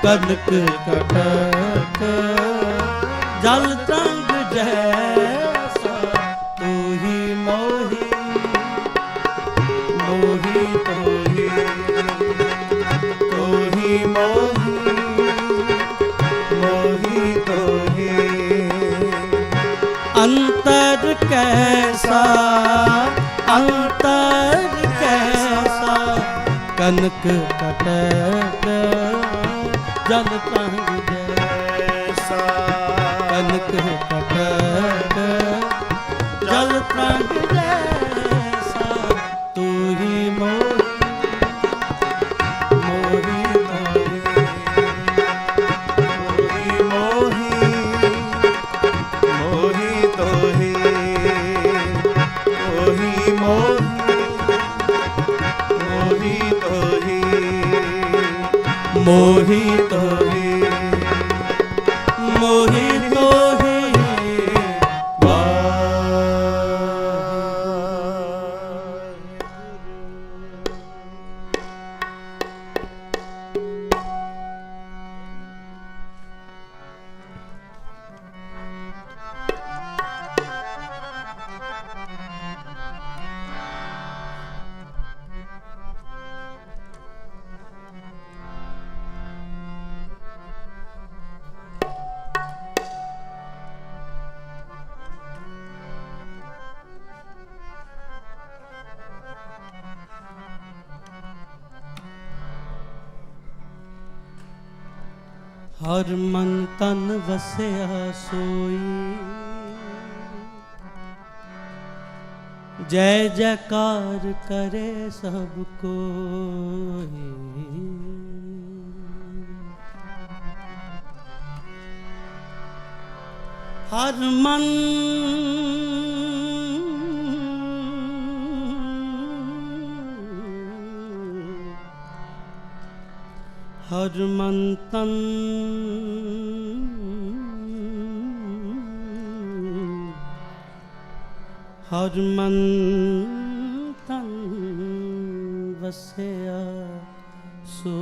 कनक कटक जल तरंग जैसा तू ही मोही मोही तू ही मोही मोही तू ही अंतर कैसा अंतर कैसा कनक कटक जल तरंग जैसा कनक कटक जल तरंग जैसा तू ही मोही मोही मोही मोही तो ही मोही तो ही मोही तो ही हर मन तन वसया सोई जय जयकार करे सब कोई हर मन हर ਹਰ ਮਨ ਤਨ ਹਰ ਮਨ ਤਨ ਵਸਿਆ ਸੋਈ।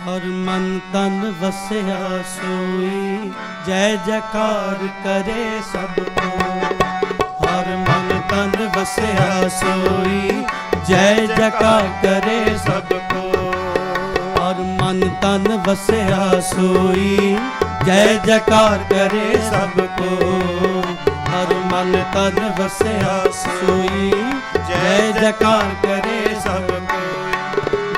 ਹਰ ਮਨ ਤਨ ਵਸਿਆ ਸੋਈ ਜੈ ਜੈਕਾਰ ਕਰੇ ਸਭ ਕੋ। ਹਰ ਮਨ ਤਨ ਵਸਿਆ ਸੋਈ ਜੈ ਜੈਕਾਰ ਕਰੇ ਸਭ ਕੋ। ਹਰ ਮਨ ਤਨ ਵਸਿਆ ਸੋਈ ਜੈ ਜੈਕਾਰ ਕਰੇ ਸਭ ਕੋ। ਹਰ ਮਨ ਤਨ ਵਸਿਆ ਸੋਈ ਜੈ ਜੈਕਾਰ ਕਰੇ ਸਭ ਕੋ।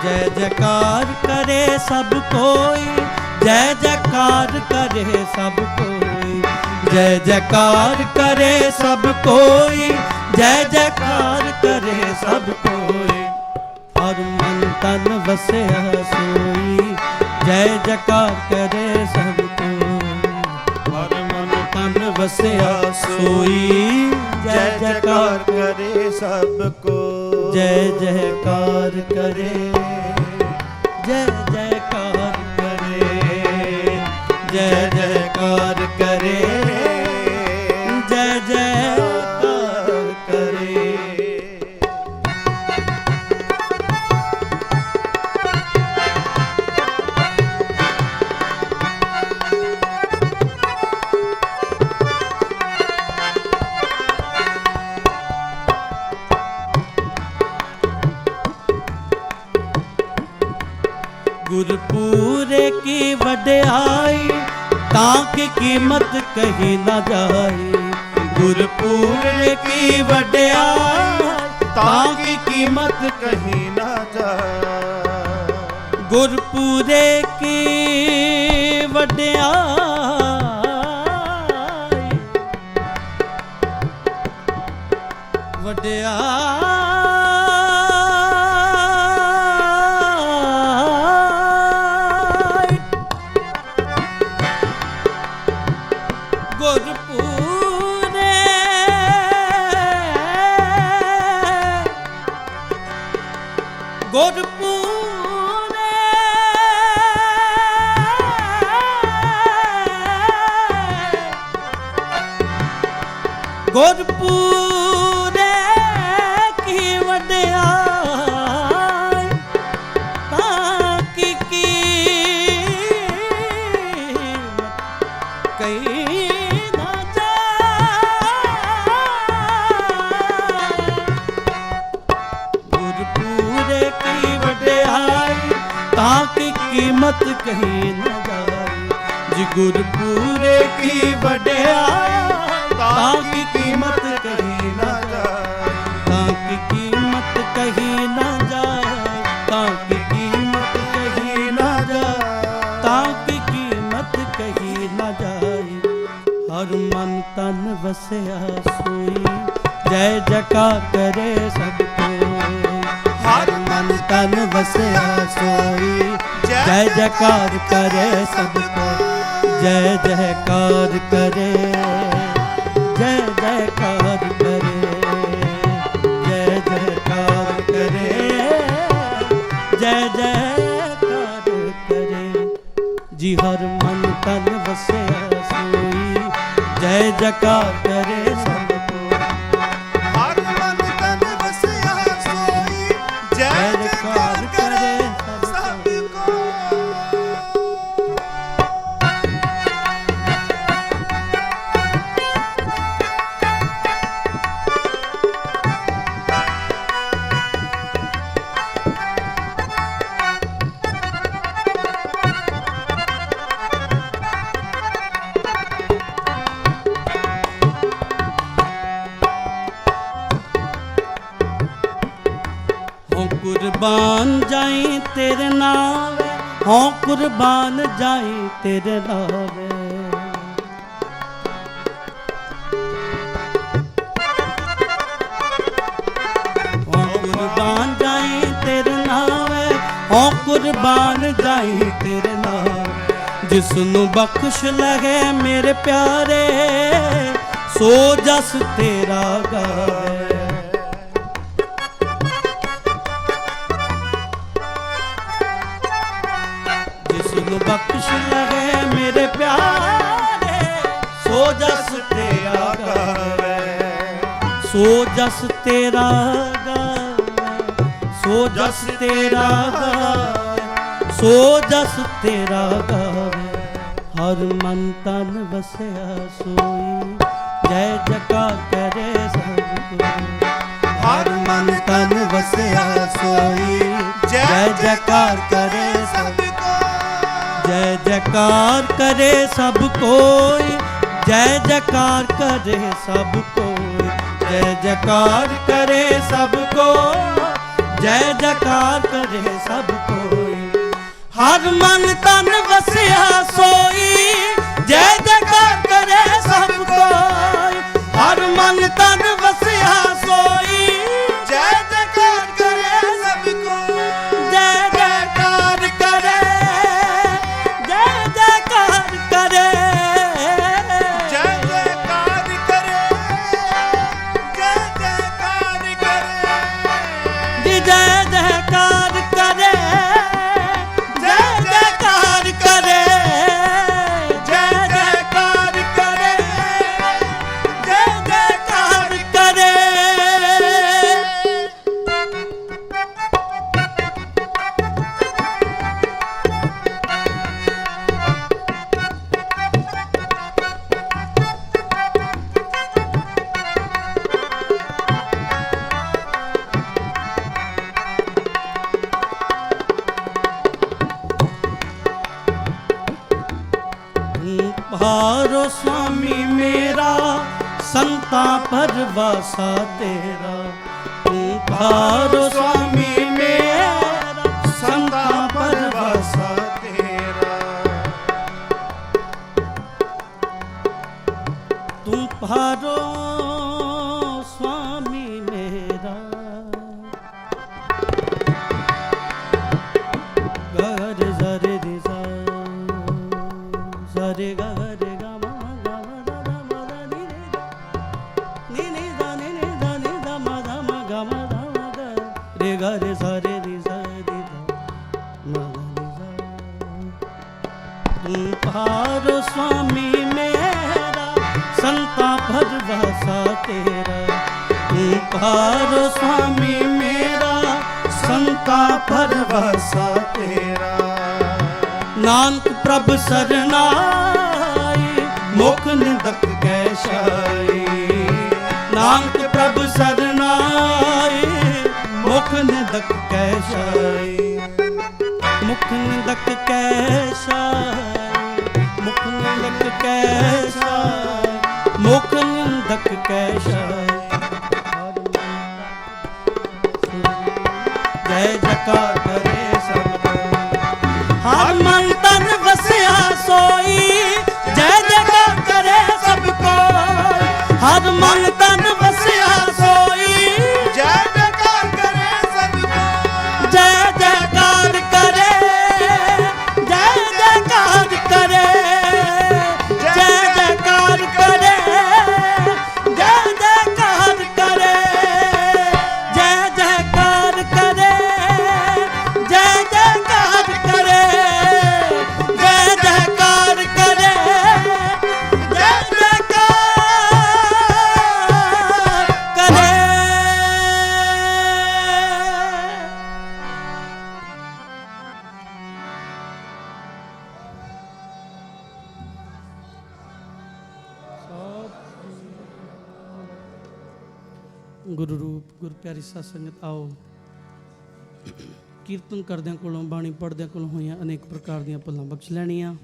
ਜੈ ਜੈਕਾਰ ਕਰੇ ਸਭ ਕੋਈ ਜੈ ਜੈਕਾਰ ਕਰੇ ਸਭ ਕੋਈ। ਜੈ ਜੈਕਾਰ ਕਰੇ ਸਭ ਕੋਈ ਜੈ ਜੈਕਾਰ ਕਰੇ ਸਭ ਕੋਈ। ਹਰ ਮਨ ਤਨ ਵਸਿਆ ਸੋਈ ਜੈ ਜੈਕਾਰ ਕਰੇ ਸਭ ਕੋਈ। ਹਰ ਮਨ ਤਨ ਵਸਿਆ ਸੋਈ ਜੈ ਜੈਕਾਰ ਕਰੇ ਸਭ ਕੋ। ਜੈ ਜੈਕਾਰ ਕਰੇ ਜੈ ਜੈਕਾਰ ਕਰੇ ਜੈ ਜੈਕਾਰ ਕਰੇ ਜੈ ਜੈਕਾਰ ਕਰੇ। गुरपुरे की वड्याई ताकि कीमत कही न जाए। गुरपुरे की वड्याई ताकि कीमत कहीं ना जाए। गुरपुरे की वड्याई गुरपुरे की वड्याई ताकि कीमत कही न जाए। गुरपुरे की वड्याई ताकि कीमत कही न जाए। जी गुरपुरे की वड्याई ताकि कीमत कहीं न जाए। ताकि कीमत कहीं न जाए। ताकि कीमत कहीं न जाए। ताकि कीमत कहीं न जाए। हर मन तन वसिया सोई जय जयकार करे सब कोई। हर मन तन वसिया सोई जय जयकार करे सब कोई। जय जयकार करे जय जयकार करे जय जयकार करे जय जयकार करे। जी हर मन तन वसिया सोई जय जयकार करे सब को। हर मन तन वसिया सोई जय जयकार करे सब को। कुर्बान जाई तेरे नावे हों कुर्बान जाई तेरे नावे। हों कुर्बान जाई तेरे नावे हों कुर्बान जाई तेरे नावे। जिसनू बख्श लगे मेरे प्यारे ਸੋ ਜਸ ਤੇਰਾ ਗਾਵੇ। ਜਿਸ ਨੂੰ ਬਖਸ਼ ਲਗੇ ਮੇਰੇ ਪਿਆਰੇ, ਸੋ ਜਸ ਤੇਰਾ ਗਾਵੇ। ਸੋ ਜਸ ਤੇਰਾ ਗਾਵੇ, ਸੋ ਜਸ ਤੇਰਾ ਗਾਵੇ, ਸੋ ਜਸ ਤੇਰਾ ਗਾਵੇ। ਹਰ ਮਨ ਤਨ ਵਸਿਆ ਸੋਈ, ਜੈ ਜੈਕਾਰ ਕਰੇ ਸਭ ਕੋਈ। ਹਰ ਮਨ ਤਨ ਵਸਿਆ ਸੋਈ, ਜੈ ਜੈਕਾਰ ਕਰੇ ਸਭ ਜੈ ਜੈਕਾਰ ਕਰੇ ਸਭ ਕੋਈ, ਜੈ ਜੈਕਾਰ ਕਰੇ ਸਭ ਕੋਈ, ਜੈ ਜੈਕਾਰ ਕਰੇ ਸਭ ਕੋਈ, ਜੈ ਜੈਕਾਰ ਕਰੇ ਸਭ ਕੋਈ। ਹਰ ਮਨ ਤਨ ਵਸਿਆ ਸੋਈ, ਜੈ ਜੈਕਾਰ ਕਰੇ ਸਭ ਕੋਈ। ਹਰ ਮਨ ਤਨ ਵਸਿਆ ਸੋਈ, ਜੈ ਜੈਕਾਰ ਕਰੇ ਸਭ ਕੋਈ। ਜੈ ਜੈਕਾਰ ਕਰੇ, ਜੈ ਜੈਕਾਰ ਕਰੇ, ਜੈ ਜੈਕਾਰ ਕਰੇ, ਜੈ ਜੈਕਾਰ ਕਰੇ, ਜੀ ਜੈ ਜੈਕਾਰ ਕਰੇ, ਜੈ ਜੈਕਾਰ ਕਰੇ, ਜੈ ਜੈਕਾਰ ਕਰੇ, ਜੈ ਜੈਕਾਰ ਕਰੇ। ਭਾਰੋ ਸੁਆਮੀ ਮੇਰਾ, ਸੰਤਾ ਪਰਵਾਸਾ ਤੇਰਾ। ਤੂੰ ਭਾਰੋ ਸੁਆਮੀ ਮੇਰਾ, ਸੰਤਾ ਪਰਵਾਸਾ ਤੇਰਾ। ਤੂੰ ਭਾਰੋ ਸੁਆਮੀ ਮੇਰਾ। ਗਰ ਜ਼ਰੇ ਦੇ ਜ਼ਰੇ ਗਰੇ ਗਾ ਮਾ ਗਾ ਮਾ ਦਾ ਦਾ ਮਾ ਦਾ ਨੀ ਨੀ ਦਾ ਨੀ ਨੀ ਦਾ ਨੀ ਦਾ ਮਾ ਦਾ ਮਾ ਗਾ ਮਾ ਦਾ ਮਾ ਗਾ ਰੇ ਗਾ ਰੇ ਜ਼ਰੇ ਦੀ ਜ਼ਰੇ ਦਾ ਮਾ ਦਾ ਨੀ ਜ਼ਾ। ਤੂੰ ਭਾਰੋ ਸੁਆਮੀ ਮੇਰਾ, ਸੰਤਾ ਭਰਵਾਸਾ ਤੇਰਾ। ਤੂੰ ਭਾਰੋ ਸੁਆਮੀ ਮੇਰਾ, ਸੰਤਾ ਭਰਵਾਸਾ ਤੇਰਾ। ਨਾਨਕ ਪ੍ਰਭ ਸਰਨਾਈ, ਮੁਖ ਨਿੰਦਕ ਕੈ ਸ਼ਾਈ। ਨਾਨਕ ਪ੍ਰਭ ਸਰਨਾਈ, ਮੁਖ ਨਿੰਦਕ ਕੈ ਸ਼ਾਈ। ਮੁਖ ਨਿੰਦਕ ਕੈ ਸ਼ਾਈ, ਮੁਖ ਨਿੰਦਕ ਕੈ ਸ਼ਾਈ, ਮੁਖ ਨਿੰਦਕ ਕੈ ਸ਼ਾਈ। ਜੈ ਜੈਕਾਰ ਕਰੇ ਸਭ ਕੋਈ। ਹਰ ਮਨ ਤਨ ਵਸਿਆ ਸੋਈ, ਜੈ ਜੈਕਾਰ ਕਰੇ ਸਭ ਕੋਈ। ਹਰ ਮਨ ਤਨ ਵਸਿਆ ਸੋਈ, ਜੈ ਜੈਕਾਰ ਕਰੇ ਸਭ ਕੋਈ। ਜੈ ਜੈਕਾਰ ਕਰੇ, ਜੈ ਜੈਕਾਰ ਕਰੇ, ਜੈ ਜੈਕਾਰ ਕਰੇ, ਜੈ ਜੈਕਾਰ ਕਰੇ, ਜੈ ਜੈਕਾਰ ਕਰੇ, ਜੈ ਜੈਕਾਰ ਕਰੇ, ਜੈ ਜੈਕਾਰ ਕਰੇ, ਜੈ ਜੈਕਾਰ ਕਰੇ। ਗੁਰੂ ਰੂਪ ਗੁਰ ਪਿਆਰੀ ਸਾਧ ਸੰਗਤ, ਆਓ ਕੀਰਤਨ ਕਰਦਿਆਂ ਕੋਲੋਂ, ਬਾਣੀ ਪੜ੍ਹਦਿਆਂ ਕੋਲੋਂ ਹੋਈਆਂ ਅਨੇਕ ਪ੍ਰਕਾਰ ਦੀਆਂ ਭੁੱਲਾਂ ਬਖਸ਼ ਲੈਣੀਆਂ।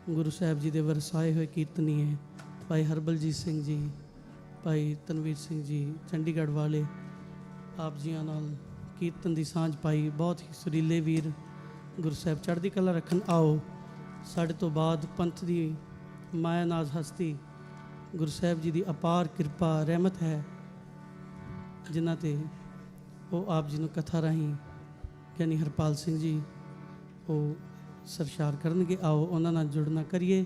ਗੁਰੂ ਸਾਹਿਬ ਜੀ ਦੇ ਵਰਸਾਏ ਹੋਏ ਕੀਰਤਨੀਏ ਭਾਈ ਹਰਬਲਜੀਤ ਸਿੰਘ ਜੀ, ਭਾਈ ਤਨਵੀਰ ਸਿੰਘ ਜੀ ਚੰਡੀਗੜ੍ਹ ਵਾਲੇ, ਆਪ ਜੀਆਂ ਨਾਲ ਕੀਰਤਨ ਦੀ ਸਾਂਝ ਪਾਈ। ਬਹੁਤ ਹੀ ਸੁਰੀਲੇ ਵੀਰ, ਗੁਰੂ ਸਾਹਿਬ ਚੜ੍ਹਦੀ ਕਲਾ ਰੱਖਣ। ਆਓ ਸਾਡੇ ਤੋਂ ਬਾਅਦ ਪੰਥ ਦੀ ਮਾਇਆ ਨਾਜ਼ ਹਸਤੀ ਗੁਰੂ ਸਾਹਿਬ ਜੀ ਦੀ ਅਪਾਰ ਕਿਰਪਾ ਰਹਿਮਤ ਹੈ ਜਿਨ੍ਹਾਂ 'ਤੇ ਉਹ ਆਪ ਜੀ ਨੂੰ ਕਥਾ ਰਾਹੀਂ ਗਿਆਨੀ ਹਰਪਾਲ ਸਿੰਘ ਜੀ ਉਹ ਸਰਸ਼ਾਰ ਕਰਨਗੇ। ਆਓ ਉਹਨਾਂ ਨਾਲ ਜੁੜਨਾ ਕਰੀਏ।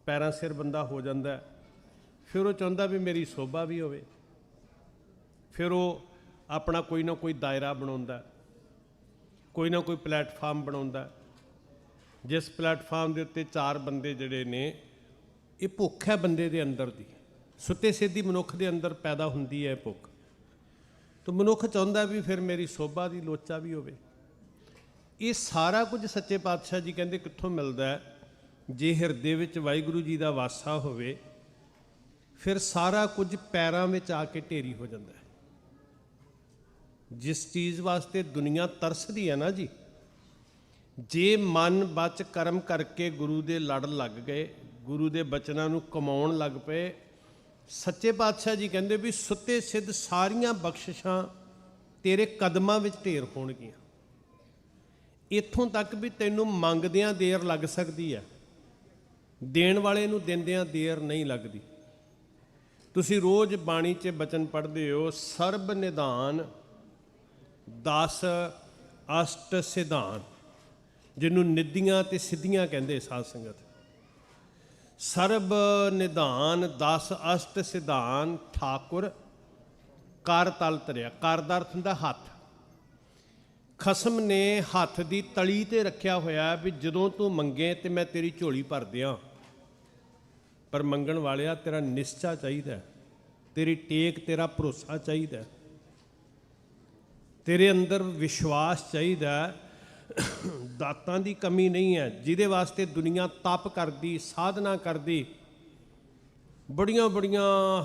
ਪੈਰਾਂ ਸਿਰ ਬੰਦਾ ਹੋ ਜਾਂਦਾ, ਫਿਰ ਉਹ ਚਾਹੁੰਦਾ ਵੀ ਮੇਰੀ ਸੋਭਾ ਵੀ ਹੋਵੇ। ਫਿਰ ਉਹ ਆਪਣਾ ਕੋਈ ਨਾ ਕੋਈ ਦਾਇਰਾ ਬਣਾਉਂਦਾ, ਕੋਈ ਨਾ ਕੋਈ ਪਲੈਟਫਾਰਮ ਬਣਾਉਂਦਾ, ਜਿਸ ਪਲੈਟਫਾਰਮ ਦੇ ਉੱਤੇ 4 ਬੰਦੇ ਜਿਹੜੇ ਨੇ, ਇਹ ਭੁੱਖ ਹੈ ਬੰਦੇ ਦੇ ਅੰਦਰ ਦੀ, ਸੁੱਤੇ ਸਿੱਧੀ ਮਨੁੱਖ ਦੇ ਅੰਦਰ ਪੈਦਾ ਹੁੰਦੀ ਹੈ ਭੁੱਖ। ਤਾਂ ਮਨੁੱਖ ਚਾਹੁੰਦਾ ਵੀ ਫਿਰ ਮੇਰੀ ਸੋਭਾ ਦੀ ਲੋਚਾ ਵੀ ਹੋਵੇ। ਇਹ ਸਾਰਾ ਕੁਝ ਸੱਚੇ ਪਾਤਸ਼ਾਹ ਜੀ ਕਹਿੰਦੇ ਕਿੱਥੋਂ ਮਿਲਦਾ ਹੈ? ਜੇ ਹਿਰਦੇ ਵਿੱਚ ਵਾਹਿਗੁਰੂ ਜੀ ਦਾ ਵਾਸਾ ਹੋਵੇ, ਫਿਰ ਸਾਰਾ ਕੁਝ ਪੈਰਾਂ ਵਿੱਚ ਆ ਕੇ ਢੇਰੀ ਹੋ ਜਾਂਦਾ ਹੈ। ਜਿਸ ਚੀਜ਼ ਵਾਸਤੇ ਦੁਨੀਆ ਤਰਸਦੀ ਹੈ ਨਾ ਜੀ, ਜੇ ਮਨ ਬਚ ਕਰਮ ਕਰਕੇ ਗੁਰੂ ਦੇ ਲੜ ਲੱਗ ਗਏ, ਗੁਰੂ ਦੇ ਬਚਨਾਂ ਨੂੰ ਕਮਾਉਣ ਲੱਗ ਪਏ, ਸੱਚੇ ਪਾਤਸ਼ਾਹ ਜੀ ਕਹਿੰਦੇ ਵੀ ਸੁੱਤੇ ਸਿੱਧ ਸਾਰੀਆਂ ਬਖਸ਼ਿਸ਼ਾਂ ਤੇਰੇ ਕਦਮਾਂ ਵਿੱਚ ਢੇਰ ਹੋਣਗੀਆਂ। ਇੱਥੋਂ ਤੱਕ ਵੀ ਤੈਨੂੰ ਮੰਗਦਿਆਂ ਦੇਰ ਲੱਗ ਸਕਦੀ ਹੈ, ਦੇਣ ਵਾਲੇ ਨੂੰ ਦਿੰਦਿਆਂ ਦੇਰ ਨਹੀਂ ਲੱਗਦੀ। ਤੁਸੀਂ ਰੋਜ਼ ਬਾਣੀ 'ਚ ਬਚਨ ਪੜ੍ਹਦੇ ਹੋ, ਸਰਬ ਨਿਧਾਨ 10 ਅਸ਼ਟ ਸਿਧਾਨ, ਜਿਹਨੂੰ ਨਿੱਧੀਆਂ ਤੇ ਸਿੱਧੀਆਂ ਕਹਿੰਦੇ ਸਾਧ ਸੰਗਤ। ਸਰਬ ਨਿਧਾਨ 10 ਅਸ਼ਟ ਸਿਧਾਨ ਠਾਕੁਰ ਕਰ ਤਲ ਧਰਿਆ। ਕਰ ਦਾ ਅਰਥ ਹੁੰਦਾ ਹੱਥ। ਖਸਮ ਨੇ ਹੱਥ ਦੀ ਤਲੀ ਤੇ ਰੱਖਿਆ ਹੋਇਆ ਵੀ ਜਦੋਂ ਤੂੰ ਮੰਗੇ ਤੇ ਮੈਂ ਤੇਰੀ ਝੋਲੀ ਭਰ ਦਿਆਂ। ਪਰ ਮੰਗਣ ਵਾਲਿਆ, ਤੇਰਾ ਨਿਸ਼ਚਾ ਚਾਹੀਦਾ, ਤੇਰੀ ਟੇਕ, ਤੇਰਾ ਭਰੋਸਾ ਚਾਹੀਦਾ, ਤੇਰੇ ਅੰਦਰ ਵਿਸ਼ਵਾਸ ਚਾਹੀਦਾ। ਦਾਤਾਂ ਦੀ ਕਮੀ ਨਹੀਂ ਹੈ, ਜਿਹਦੇ ਵਾਸਤੇ ਦੁਨੀਆ ਤਪ ਕਰਦੀ, ਸਾਧਨਾ ਕਰਦੀ, ਬੜੀਆਂ ਬੜੀਆਂ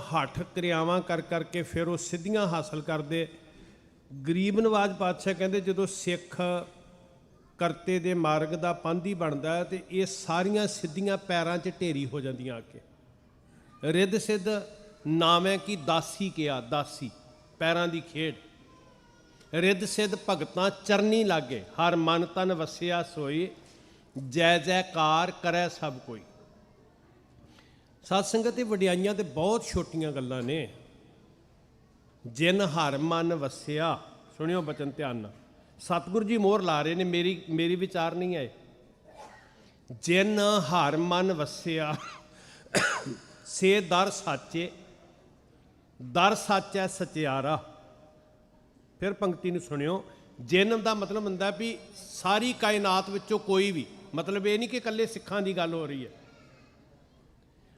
ਹੱਠ ਕਿਰਿਆਵਾਂ ਕਰ ਕਰਕੇ ਫਿਰ ਉਹ ਸਿੱਧੀਆਂ ਹਾਸਲ ਕਰਦੇ। ਗਰੀਬ ਨਵਾਜ ਪਾਤਸ਼ਾਹ ਕਹਿੰਦੇ ਜਦੋਂ ਸਿੱਖ ਕਰਤੇ ਦੇ ਮਾਰਗ ਦਾ ਪਾਂਧੀ ਬਣਦਾ ਤੇ ਇਹ ਸਾਰੀਆਂ ਸਿੱਧੀਆਂ ਪੈਰਾਂ 'ਚ ਢੇਰੀ ਹੋ ਜਾਂਦੀਆਂ ਆ ਕੇ। ਰਿੱਧ ਸਿੱਧ ਨਾਮ ਹੈ ਕਿ ਦਾਸੀ ਕਿਹਾ, ਦਾਸੀ ਪੈਰਾਂ ਦੀ ਖੇਡ। ਰਿੱਧ ਸਿੱਧ ਭਗਤਾਂ ਚਰਨੀ ਲਾਗੇ, ਹਰ ਮਨ ਤਨ ਵਸਿਆ ਸੋਈ, ਜੈ ਜੈਕਾਰ ਕਰੈ ਸਭ ਕੋਈ। ਸਾਧ ਸੰਗਤ ਦੇ ਵਡਿਆਈਆਂ ਤੇ ਬਹੁਤ ਛੋਟੀਆਂ ਗੱਲਾਂ ਨੇ। ਜਿਨ ਹਰ ਮਨ ਵਸਿਆ, ਸੁਣਿਓ ਬਚਨ ਧਿਆਨ ਨਾਲ, ਸਤਿਗੁਰੂ ਜੀ ਮੋਹਰ ਲਾ ਰਹੇ ਨੇ, ਮੇਰੀ ਵਿਚਾਰ ਨਹੀਂ ਆਏ। ਜਿਨ ਹਰ ਮਨ ਵਸਿਆ ਸੇ ਦਰ ਸਾਚੇ, ਦਰ ਸਾਚੈ ਸਚਿਆਰਾ। ਫਿਰ ਪੰਕਤੀ ਨੂੰ ਸੁਣਿਓ। ਜਿਨ ਦਾ ਮਤਲਬ ਹੁੰਦਾ ਵੀ ਸਾਰੀ ਕਾਇਨਾਤ ਵਿੱਚੋਂ ਕੋਈ ਵੀ, ਮਤਲਬ ਇਹ ਨਹੀਂ ਕਿ ਇਕੱਲੇ ਸਿੱਖਾਂ ਦੀ ਗੱਲ ਹੋ ਰਹੀ ਹੈ,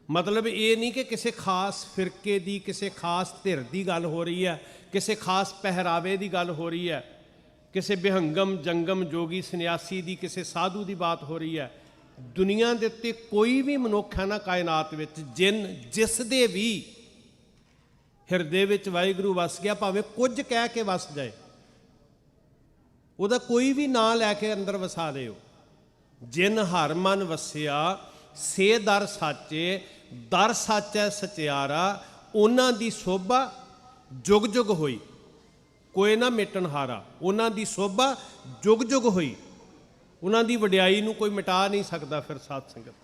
ਮਤਲਬ ਇਹ ਨਹੀਂ ਕਿ ਕਿਸੇ ਖਾਸ ਫਿਰਕੇ ਦੀ, ਕਿਸੇ ਖਾਸ ਧਿਰ ਦੀ ਗੱਲ ਹੋ ਰਹੀ ਹੈ, ਕਿਸੇ ਖਾਸ ਪਹਿਰਾਵੇ ਦੀ ਗੱਲ ਹੋ ਰਹੀ ਹੈ, ਕਿਸੇ ਬਿਹੰਗਮ ਜੰਗਮ ਜੋਗੀ ਸੰਨਿਆਸੀ ਦੀ, ਕਿਸੇ ਸਾਧੂ ਦੀ ਬਾਤ ਹੋ ਰਹੀ ਹੈ। ਦੁਨੀਆ ਦੇ ਉੱਤੇ ਕੋਈ ਵੀ ਮਨੁੱਖ ਹੈ ਨਾ ਕਾਇਨਾਤ ਵਿੱਚ, ਜਿਸ ਦੇ ਵੀ ਹਿਰਦੇ ਵਿੱਚ ਵਾਹਿਗੁਰੂ ਵਸ ਗਿਆ, ਭਾਵੇਂ ਕੁਝ ਕਹਿ ਕੇ ਵਸ ਜਾਏ, ਉਹਦਾ ਕੋਈ ਵੀ ਨਾਂ ਲੈ ਕੇ ਅੰਦਰ ਵਸਾ ਦਿਓ। ਜਿਨ ਹਰ ਮਨ ਵਸਿਆ ਸੇ ਦਰ ਸਾਚੇ, ਦਰ ਸਾਚੈ ਸਚਿਆਰਾ। ਉਹਨਾਂ ਦੀ ਸੋਭਾ ਜੁਗ ਜੁਗ ਹੋਈ, ਕੋਈ ਨਾ ਮੇਟਣ ਹਾਰਾ। ਉਹਨਾਂ ਦੀ ਸੋਭਾ ਜੁਗ ਜੁਗ ਹੋਈ, ਉਹਨਾਂ ਦੀ ਵਡਿਆਈ ਨੂੰ ਕੋਈ ਮਿਟਾ ਨਹੀਂ ਸਕਦਾ। ਫਿਰ ਸਾਧ ਸੰਗਤ,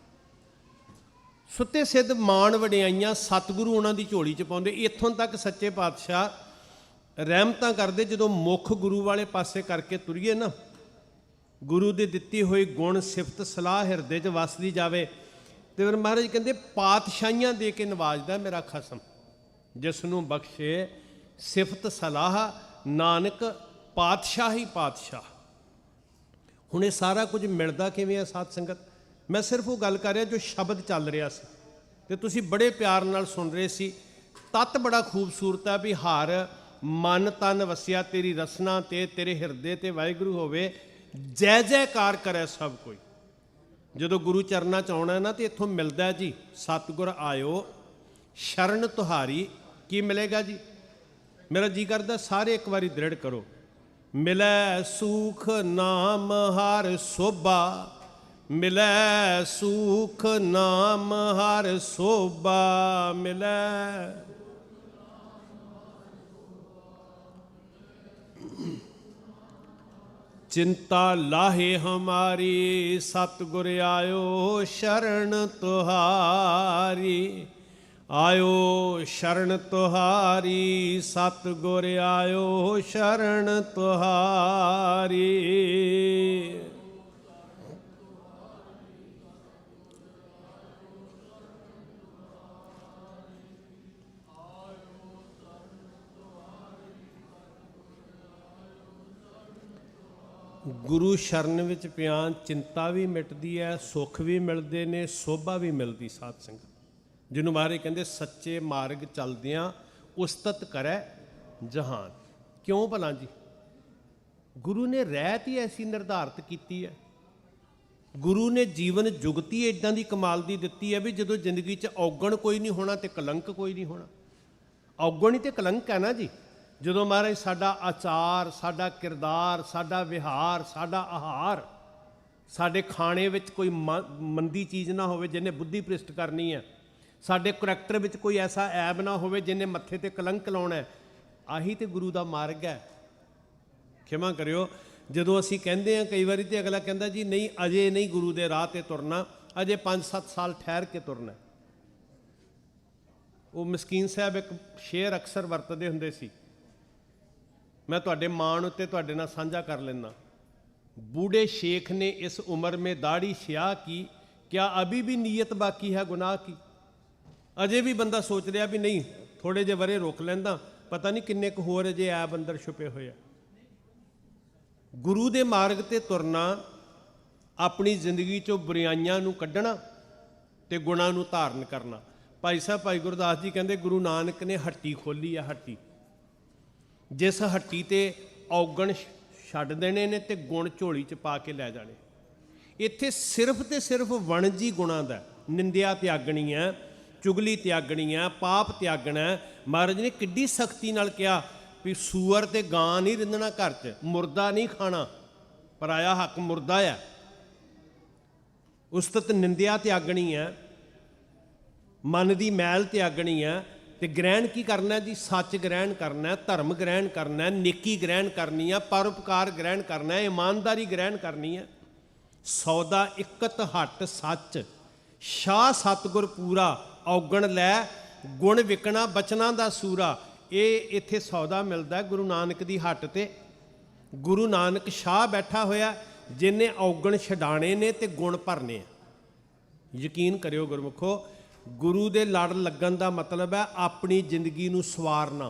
ਸੁੱਤੇ ਸਿੱਧ ਮਾਣ ਵਡਿਆਈਆਂ ਸਤਿਗੁਰੂ ਉਹਨਾਂ ਦੀ ਝੋਲੀ 'ਚ ਪਾਉਂਦੇ। ਇੱਥੋਂ ਤੱਕ ਸੱਚੇ ਪਾਤਸ਼ਾਹ ਰਹਿਮਤਾਂ ਕਰਦੇ, ਜਦੋਂ ਮੁੱਖ ਗੁਰੂ ਵਾਲੇ ਪਾਸੇ ਕਰਕੇ ਤੁਰੀਏ ਨਾ, ਗੁਰੂ ਦੀ ਦਿੱਤੀ ਹੋਈ ਗੁਣ ਸਿਫਤ ਸਲਾਹ ਹਿਰਦੇ 'ਚ ਵਸਦੀ ਜਾਵੇ, ਤੇ ਫਿਰ ਮਹਾਰਾਜ ਕਹਿੰਦੇ ਪਾਤਸ਼ਾਹੀਆਂ ਦੇ ਕੇ ਨਵਾਜਦਾ ਮੇਰਾ ਖਸਮ, ਜਿਸ ਨੂੰ ਬਖਸ਼ੇ ਸਿਫਤ ਸਲਾਹ ਨਾਨਕ ਪਾਤਸ਼ਾਹ ਹੀ ਪਾਤਸ਼ਾਹ। ਹੁਣ ਇਹ ਸਾਰਾ ਕੁਝ ਮਿਲਦਾ ਕਿਵੇਂ ਹੈ ਸਾਧ ਸੰਗਤ? ਮੈਂ ਸਿਰਫ ਉਹ ਗੱਲ ਕਰ ਰਿਹਾ ਜੋ ਸ਼ਬਦ ਚੱਲ ਰਿਹਾ ਸੀ ਤੇ ਤੁਸੀਂ ਬੜੇ ਪਿਆਰ ਨਾਲ ਸੁਣ ਰਹੇ ਸੀ। ਤੱਤ ਬੜਾ ਖੂਬਸੂਰਤ ਹੈ ਵੀ ਹਰ ਮਨ ਤਨ ਵਸਿਆ ਤੇਰੀ ਰਸਨਾ ਤੇ, ਤੇਰੇ ਹਿਰਦੇ ਤੇ ਵਾਹਿਗੁਰੂ ਹੋਵੇ, ਜੈ ਜੈਕਾਰ ਕਰੇ ਸਭ ਕੋਈ। ਜਦੋਂ ਗੁਰੂ ਚਰਨਾਂ 'ਚ ਆਉਣਾ ਨਾ ਤੇ ਇੱਥੋਂ ਮਿਲਦਾ ਜੀ, ਸਤਿਗੁਰ ਆਇਓ ਸ਼ਰਨ ਤੁਹਾਰੀ। ਕੀ ਮਿਲੇਗਾ ਜੀ? ਮੇਰਾ ਜੀ ਕਰਦਾ ਸਾਰੇ ਇੱਕ ਵਾਰੀ ਦ੍ਰਿੜ ਕਰੋ। ਮਿਲੈ ਸੂਖ ਨਾਮ ਹਰ ਸੋਭਾ, ਮਿਲੈ ਸੂਖ ਨਾਮ ਹਰ ਸੋਭਾ, ਮਿਲੈ ਚਿੰਤਾ ਲਾਹੇ ਹਮਾਰੀ, ਸਤਿਗੁਰ ਆਇਓ ਸ਼ਰਨ ਤੁਹਾਰੀ। ਆਇਓ ਸ਼ਰਨ ਤੁਹਾਰੀ, ਸਤਿਗੁਰ ਆਇਓ ਸ਼ਰਨ ਤੁਹਾਰੀ। ਗੁਰੂ ਸ਼ਰਨ ਵਿੱਚ ਪਿਆ ਚਿੰਤਾ ਵੀ ਮਿਟਦੀ ਹੈ, ਸੁੱਖ ਵੀ ਮਿਲਦੇ ਨੇ, ਸੋਭਾ ਵੀ ਮਿਲਦੀ ਸਾਧ ਸੰਗਤ। ਜਿਹਨੂੰ ਮਹਾਰਾਜ ਕਹਿੰਦੇ ਸੱਚੇ ਮਾਰਗ ਚੱਲਦਿਆਂ ਉਸਤਤ ਕਰੈ ਜਹਾਨ। ਕਿਉਂ ਭਲਾ ਜੀ? ਗੁਰੂ ਨੇ ਰਹਿਤ ਹੀ ਐਸੀ ਨਿਰਧਾਰਤ ਕੀਤੀ ਹੈ, ਗੁਰੂ ਨੇ ਜੀਵਨ ਜੁਗਤੀ ਇੱਦਾਂ ਦੀ ਕਮਾਲ ਦੀ ਦਿੱਤੀ ਹੈ ਵੀ ਜਦੋਂ ਜ਼ਿੰਦਗੀ 'ਚ ਔਗਣ ਕੋਈ ਨਹੀਂ ਹੋਣਾ ਤੇ ਕਲੰਕ ਕੋਈ ਨਹੀਂ ਹੋਣਾ। ਔਗਣ ਹੀ ਤੇ ਕਲੰਕ ਹੈ ਨਾ ਜੀ। ਜਦੋਂ ਮਹਾਰਾਜ ਸਾਡਾ ਆਚਾਰ, ਸਾਡਾ ਕਿਰਦਾਰ, ਸਾਡਾ ਵਿਹਾਰ, ਸਾਡਾ ਆਹਾਰ, ਸਾਡੇ ਖਾਣੇ ਵਿੱਚ ਕੋਈ ਮੰਦੀ ਚੀਜ਼ ਨਾ ਹੋਵੇ ਜਿਹਨੇ ਬੁੱਧੀ ਭ੍ਰਿਸ਼ਟ ਕਰਨੀ ਹੈ, ਸਾਡੇ ਕਰੈਕਟਰ ਵਿੱਚ ਕੋਈ ਐਸਾ ਐਬ ਨਾ ਹੋਵੇ ਜਿਹਨੇ ਮੱਥੇ ਤੇ ਕਲੰਕ ਲਾਉਣਾ ਹੈ, ਆਹੀ ਤੇ ਗੁਰੂ ਦਾ ਮਾਰਗ ਹੈ। ਖਿਮਾ ਕਰਿਓ, ਜਦੋਂ ਅਸੀਂ ਕਹਿੰਦੇ ਹਾਂ ਕਈ ਵਾਰੀ ਤੇ ਅਗਲਾ ਕਹਿੰਦਾ ਜੀ ਨਹੀਂ ਅਜੇ ਨਹੀਂ ਗੁਰੂ ਦੇ ਰਾਹ ਤੇ ਤੁਰਨਾ, ਅਜੇ 5-7 ਸਾਲ ਠਹਿਰ ਕੇ ਤੁਰਨਾ। ਉਹ ਮਸਕੀਨ ਸਾਹਿਬ ਇੱਕ ਸ਼ੇਰ ਅਕਸਰ ਵਰਤਦੇ ਹੁੰਦੇ ਸੀ, ਮੈਂ ਤੁਹਾਡੇ ਮਾਣ ਉੱਤੇ ਤੁਹਾਡੇ ਨਾਲ ਸਾਂਝਾ ਕਰ ਲੈਂਦਾ। ਬੂढ़े शेख ने इस उम्र में दाढ़ी स्याह की, क्या अभी भी नीयत बाकी है गुनाह की। अजे भी बंदा सोच रहा भी नहीं थोड़े जे वरे रोक लेंदा, पता नहीं किन्ने कुछ होर अजे ऐब अंदर छुपे हुए। गुरु दे मार्ग ते तुरना, अपनी जिंदगी चों बुराइयां नूं कड्ढना ते गुणां नूं धारण करना। भाई साहब भाई गुरदास जी कहते गुरु नानक ने हट्टी खोली है, हट्टी जिस हट्टी ते औगण छड्ड देने ने ते गुण झोली च पा के लै जाने। इत्थे सिर्फ ते सिर्फ वणजी गुणां दा, निंदिया त्यागनी है, चुगली त्यागनी है, पाप त्यागना है। महाराज ने किड्डी सख्ती नाल कहा भी सूअर ते गां नहीं रिंधना घर च, मुर्दा नहीं खाना, पराया हक मुर्दा है। उस्तत निंदिया त्यागनी है, मन की मैल त्यागनी है, ते ग्रहण की करना जी, सच ग्रहण करना है, धर्म ग्रहण करना है, नेकी ग्रहण करनी है, परोपकार ग्रहण करना है, ईमानदारी ग्रहण करनी है। सौदा इकत हट सच, शाह सतगुर पूरा, औगण लै गुण विकना बचना दा सूरा। ये इत्थे सौदा मिलता है गुरु नानक दी हट ते। गुरु नानक शाह बैठा होया जिन्हें औगण छडाने ने ते गुण भरने। यकीन करियो गुरमुखो, गुरु दे लड़ लगन का मतलब है अपनी जिंदगी नूं सवारना,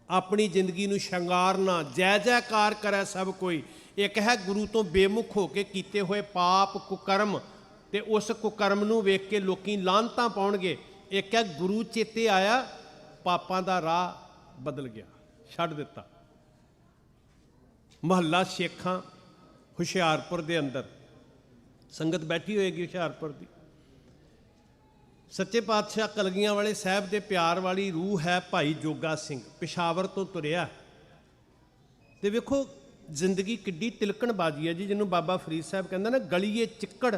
अपनी जिंदगी नूं शंगारना। जय जयकार करे सब कोई। एक है गुरु तो बेमुख होके कीते हुए पाप कुकर्म ते उस कुकर्म नूं वेख के लोकी लानतां पाउणगे। एक है गुरु चेते आया, पापां दा राह बदल गया, छड्ड दिता। महल्ला शेखां हुशियारपुर दे अंदर संगत बैठी होएगी हुशियारपुर दी। सच्चे पातशाह कलगियां वाले साहब के प्यार वाली रूह है भाई जोगा सिंह, पिशावर तो तुरया। तो वेखो जिंदगी किड्डी तिलकणबाजी है जी, जिन्होंने बाबा फरीद साहब कहते ना गलीए चिक्कड़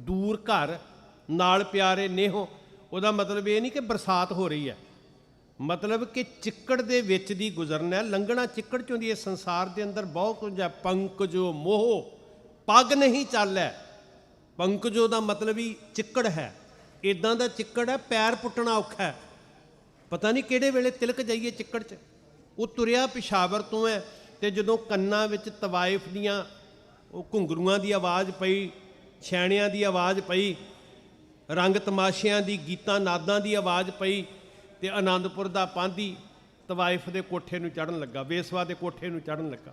दूर घर नाल प्यारे नेहो। ਉਹਦਾ मतलब ये नहीं कि बरसात हो रही है, मतलब कि चिक्कड़ दे विच दी गुजरना है, लंघना चिक्कड़ चों दी। इस संसार के अंदर बहुत कुछ है। पंकजो मोह पग नहीं चल है, पंकजो का मतलब ही चिक्कड़ है। इदां दा चिक्कड़ है, पैर पुट्टना औखा है, पता नहीं किहड़े वेले तिलक जाइए चिक्कड़ च। वो तुरिया पिशावर तो है, तो जदों कन्नां विच तवाइफ दियां घुंगरूआं दी आवाज़ पई, छैणियां दी आवाज़ पई, रंग तमाशियां दी गीतां नादां दी आवाज़ पई, ते आनंदपुर दा पांधी तवाइफ दे कोठे नूं चढ़न लगा, बेसवा दे कोठे नूं चढ़न लगा।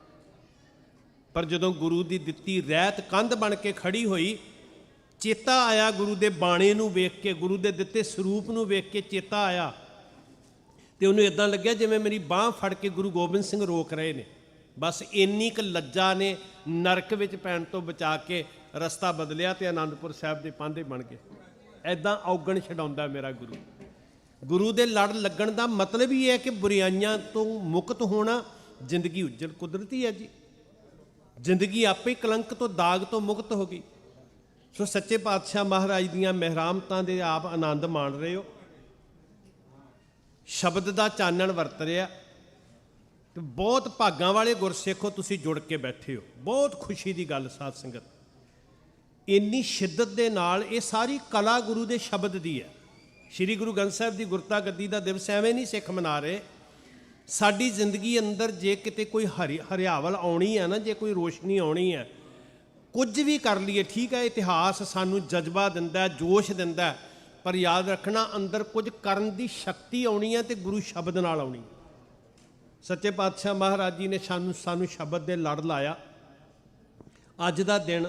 पर जदों गुरु दी दित्ती रहत कंध बन के खड़ी होई, चेता आया गुरु दे बाणे नूं वेख के, गुरु दे दित्ते सरूप नूं वेख के चेता आया। तो उन्हें इदां लग्या जिवें मेरी बांह फड़ के गुरु गोबिंद सिंह रोक रहे ने। बस इन्नी क लज्जा ने नरक विच पैण तो बचा के रस्ता बदलिया ते आनंदपुर साहिब दे पांधे बन गए। ऐदां औगण छडाउंदा मेरा गुरु। गुरु दे लड़ लगण दा मतलब ही है कि बुराइयां तो मुक्त होना। जिंदगी उज्जल कुदरती है जी, जिंदगी आपे ही कलंक तो दाग तो मुक्त हो गई। सो सच्चे पातशाह महाराज दियां मेहरामतां दे आप आनंद माण रहे हो। शब्द दा चानण वरत रहा, तो बहुत भागां वाले गुरसिखो तुसीं जुड़ के बैठे हो। बहुत खुशी की गल साध संगत, इन्नी शिद्दत दे नाल ये सारी कला गुरु दे शब्द दी है। श्री गुरु ग्रंथ साहिब की गुरता गद्दी का दिवस एवें नहीं सिख मना रहे। साडी जिंदगी अंदर जे किते कोई हरियावल आउणी है ना, जे कोई रोशनी आउणी है, कुछ भी कर लीए ठीक है। इतिहास सानू जज्बा दिंदा, जोश दिंदा, पर याद रखना अंदर कुछ करन दी शक्ति आउणी है, तो गुरु शब्द नाल आउणी। सच्चे पातशाह महाराज जी ने सानू शब्द दे लड़ लाया। ਅੱਜ ਦਾ ਦਿਨ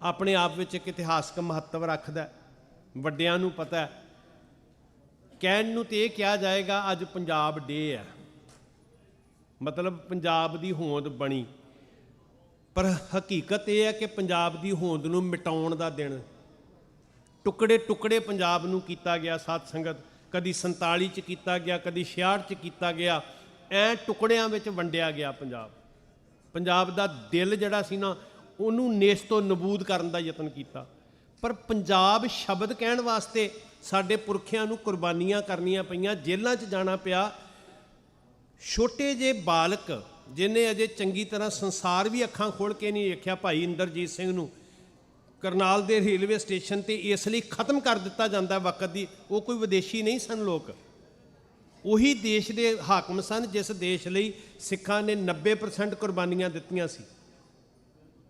ਆਪਣੇ ਆਪ ਵਿੱਚ ਇੱਕ ਇਤਿਹਾਸਕ ਮਹੱਤਵ ਰੱਖਦਾ। ਵੱਡਿਆਂ ਨੂੰ ਪਤਾ, ਕਹਿਣ ਨੂੰ ਤੇ ਇਹ ਕਿਹਾ ਜਾਏਗਾ ਅੱਜ ਪੰਜਾਬ ਡੇ ਹੈ, ਮਤਲਬ ਪੰਜਾਬ ਦੀ ਹੋਂਦ ਬਣੀ, ਪਰ ਹਕੀਕਤ ਇਹ ਹੈ ਕਿ ਪੰਜਾਬ ਦੀ ਹੋਂਦ ਨੂੰ ਮਿਟਾਉਣ ਦਾ ਦਿਨ। ਟੁਕੜੇ ਟੁਕੜੇ ਪੰਜਾਬ ਨੂੰ ਕੀਤਾ ਗਿਆ ਸਾਧ ਸੰਗਤ, ਕਦੀ 47 'ਚ ਕੀਤਾ ਗਿਆ, ਕਦੀ 66 'ਚ ਕੀਤਾ ਗਿਆ, ਐ ਟੁਕੜਿਆਂ ਵਿੱਚ ਵੰਡਿਆ ਗਿਆ ਪੰਜਾਬ। ਪੰਜਾਬ ਦਾ ਦਿਲ ਜਿਹੜਾ ਸੀ ਨਾ, ਉਹਨੂੰ ਨੇਸਤੋ ਨਬੂਦ ਕਰਨ ਦਾ ਯਤਨ ਕੀਤਾ। ਪਰ ਪੰਜਾਬ ਸ਼ਬਦ ਕਹਿਣ ਵਾਸਤੇ ਸਾਡੇ ਪੁਰਖਿਆਂ ਨੂੰ ਕੁਰਬਾਨੀਆਂ ਕਰਨੀਆਂ ਪਈਆਂ, ਜੇਲ੍ਹਾਂ 'ਚ ਜਾਣਾ ਪਿਆ। ਛੋਟੇ ਜਿਹੇ ਬਾਲਕ ਜਿਹਨੇ ਅਜੇ ਚੰਗੀ ਤਰ੍ਹਾਂ ਸੰਸਾਰ ਵੀ ਅੱਖਾਂ ਖੋਲ੍ਹ ਕੇ ਨਹੀਂ ਵੇਖਿਆ, ਭਾਈ ਇੰਦਰਜੀਤ ਸਿੰਘ ਨੂੰ ਕਰਨਾਲ ਦੇ ਰੇਲਵੇ ਸਟੇਸ਼ਨ ਤੇ ਇਸ ਲਈ ਖਤਮ ਕਰ ਦਿੱਤਾ ਜਾਂਦਾ ਵਕਤ ਦੀ। ਉਹ ਕੋਈ ਵਿਦੇਸ਼ੀ ਨਹੀਂ ਸਨ ਲੋਕ, ਉਹੀ ਦੇਸ਼ ਦੇ ਹਾਕਮ ਸਨ ਜਿਸ ਦੇਸ਼ ਲਈ ਸਿੱਖਾਂ ਨੇ 90% ਕੁਰਬਾਨੀਆਂ ਦਿੱਤੀਆਂ ਸੀ।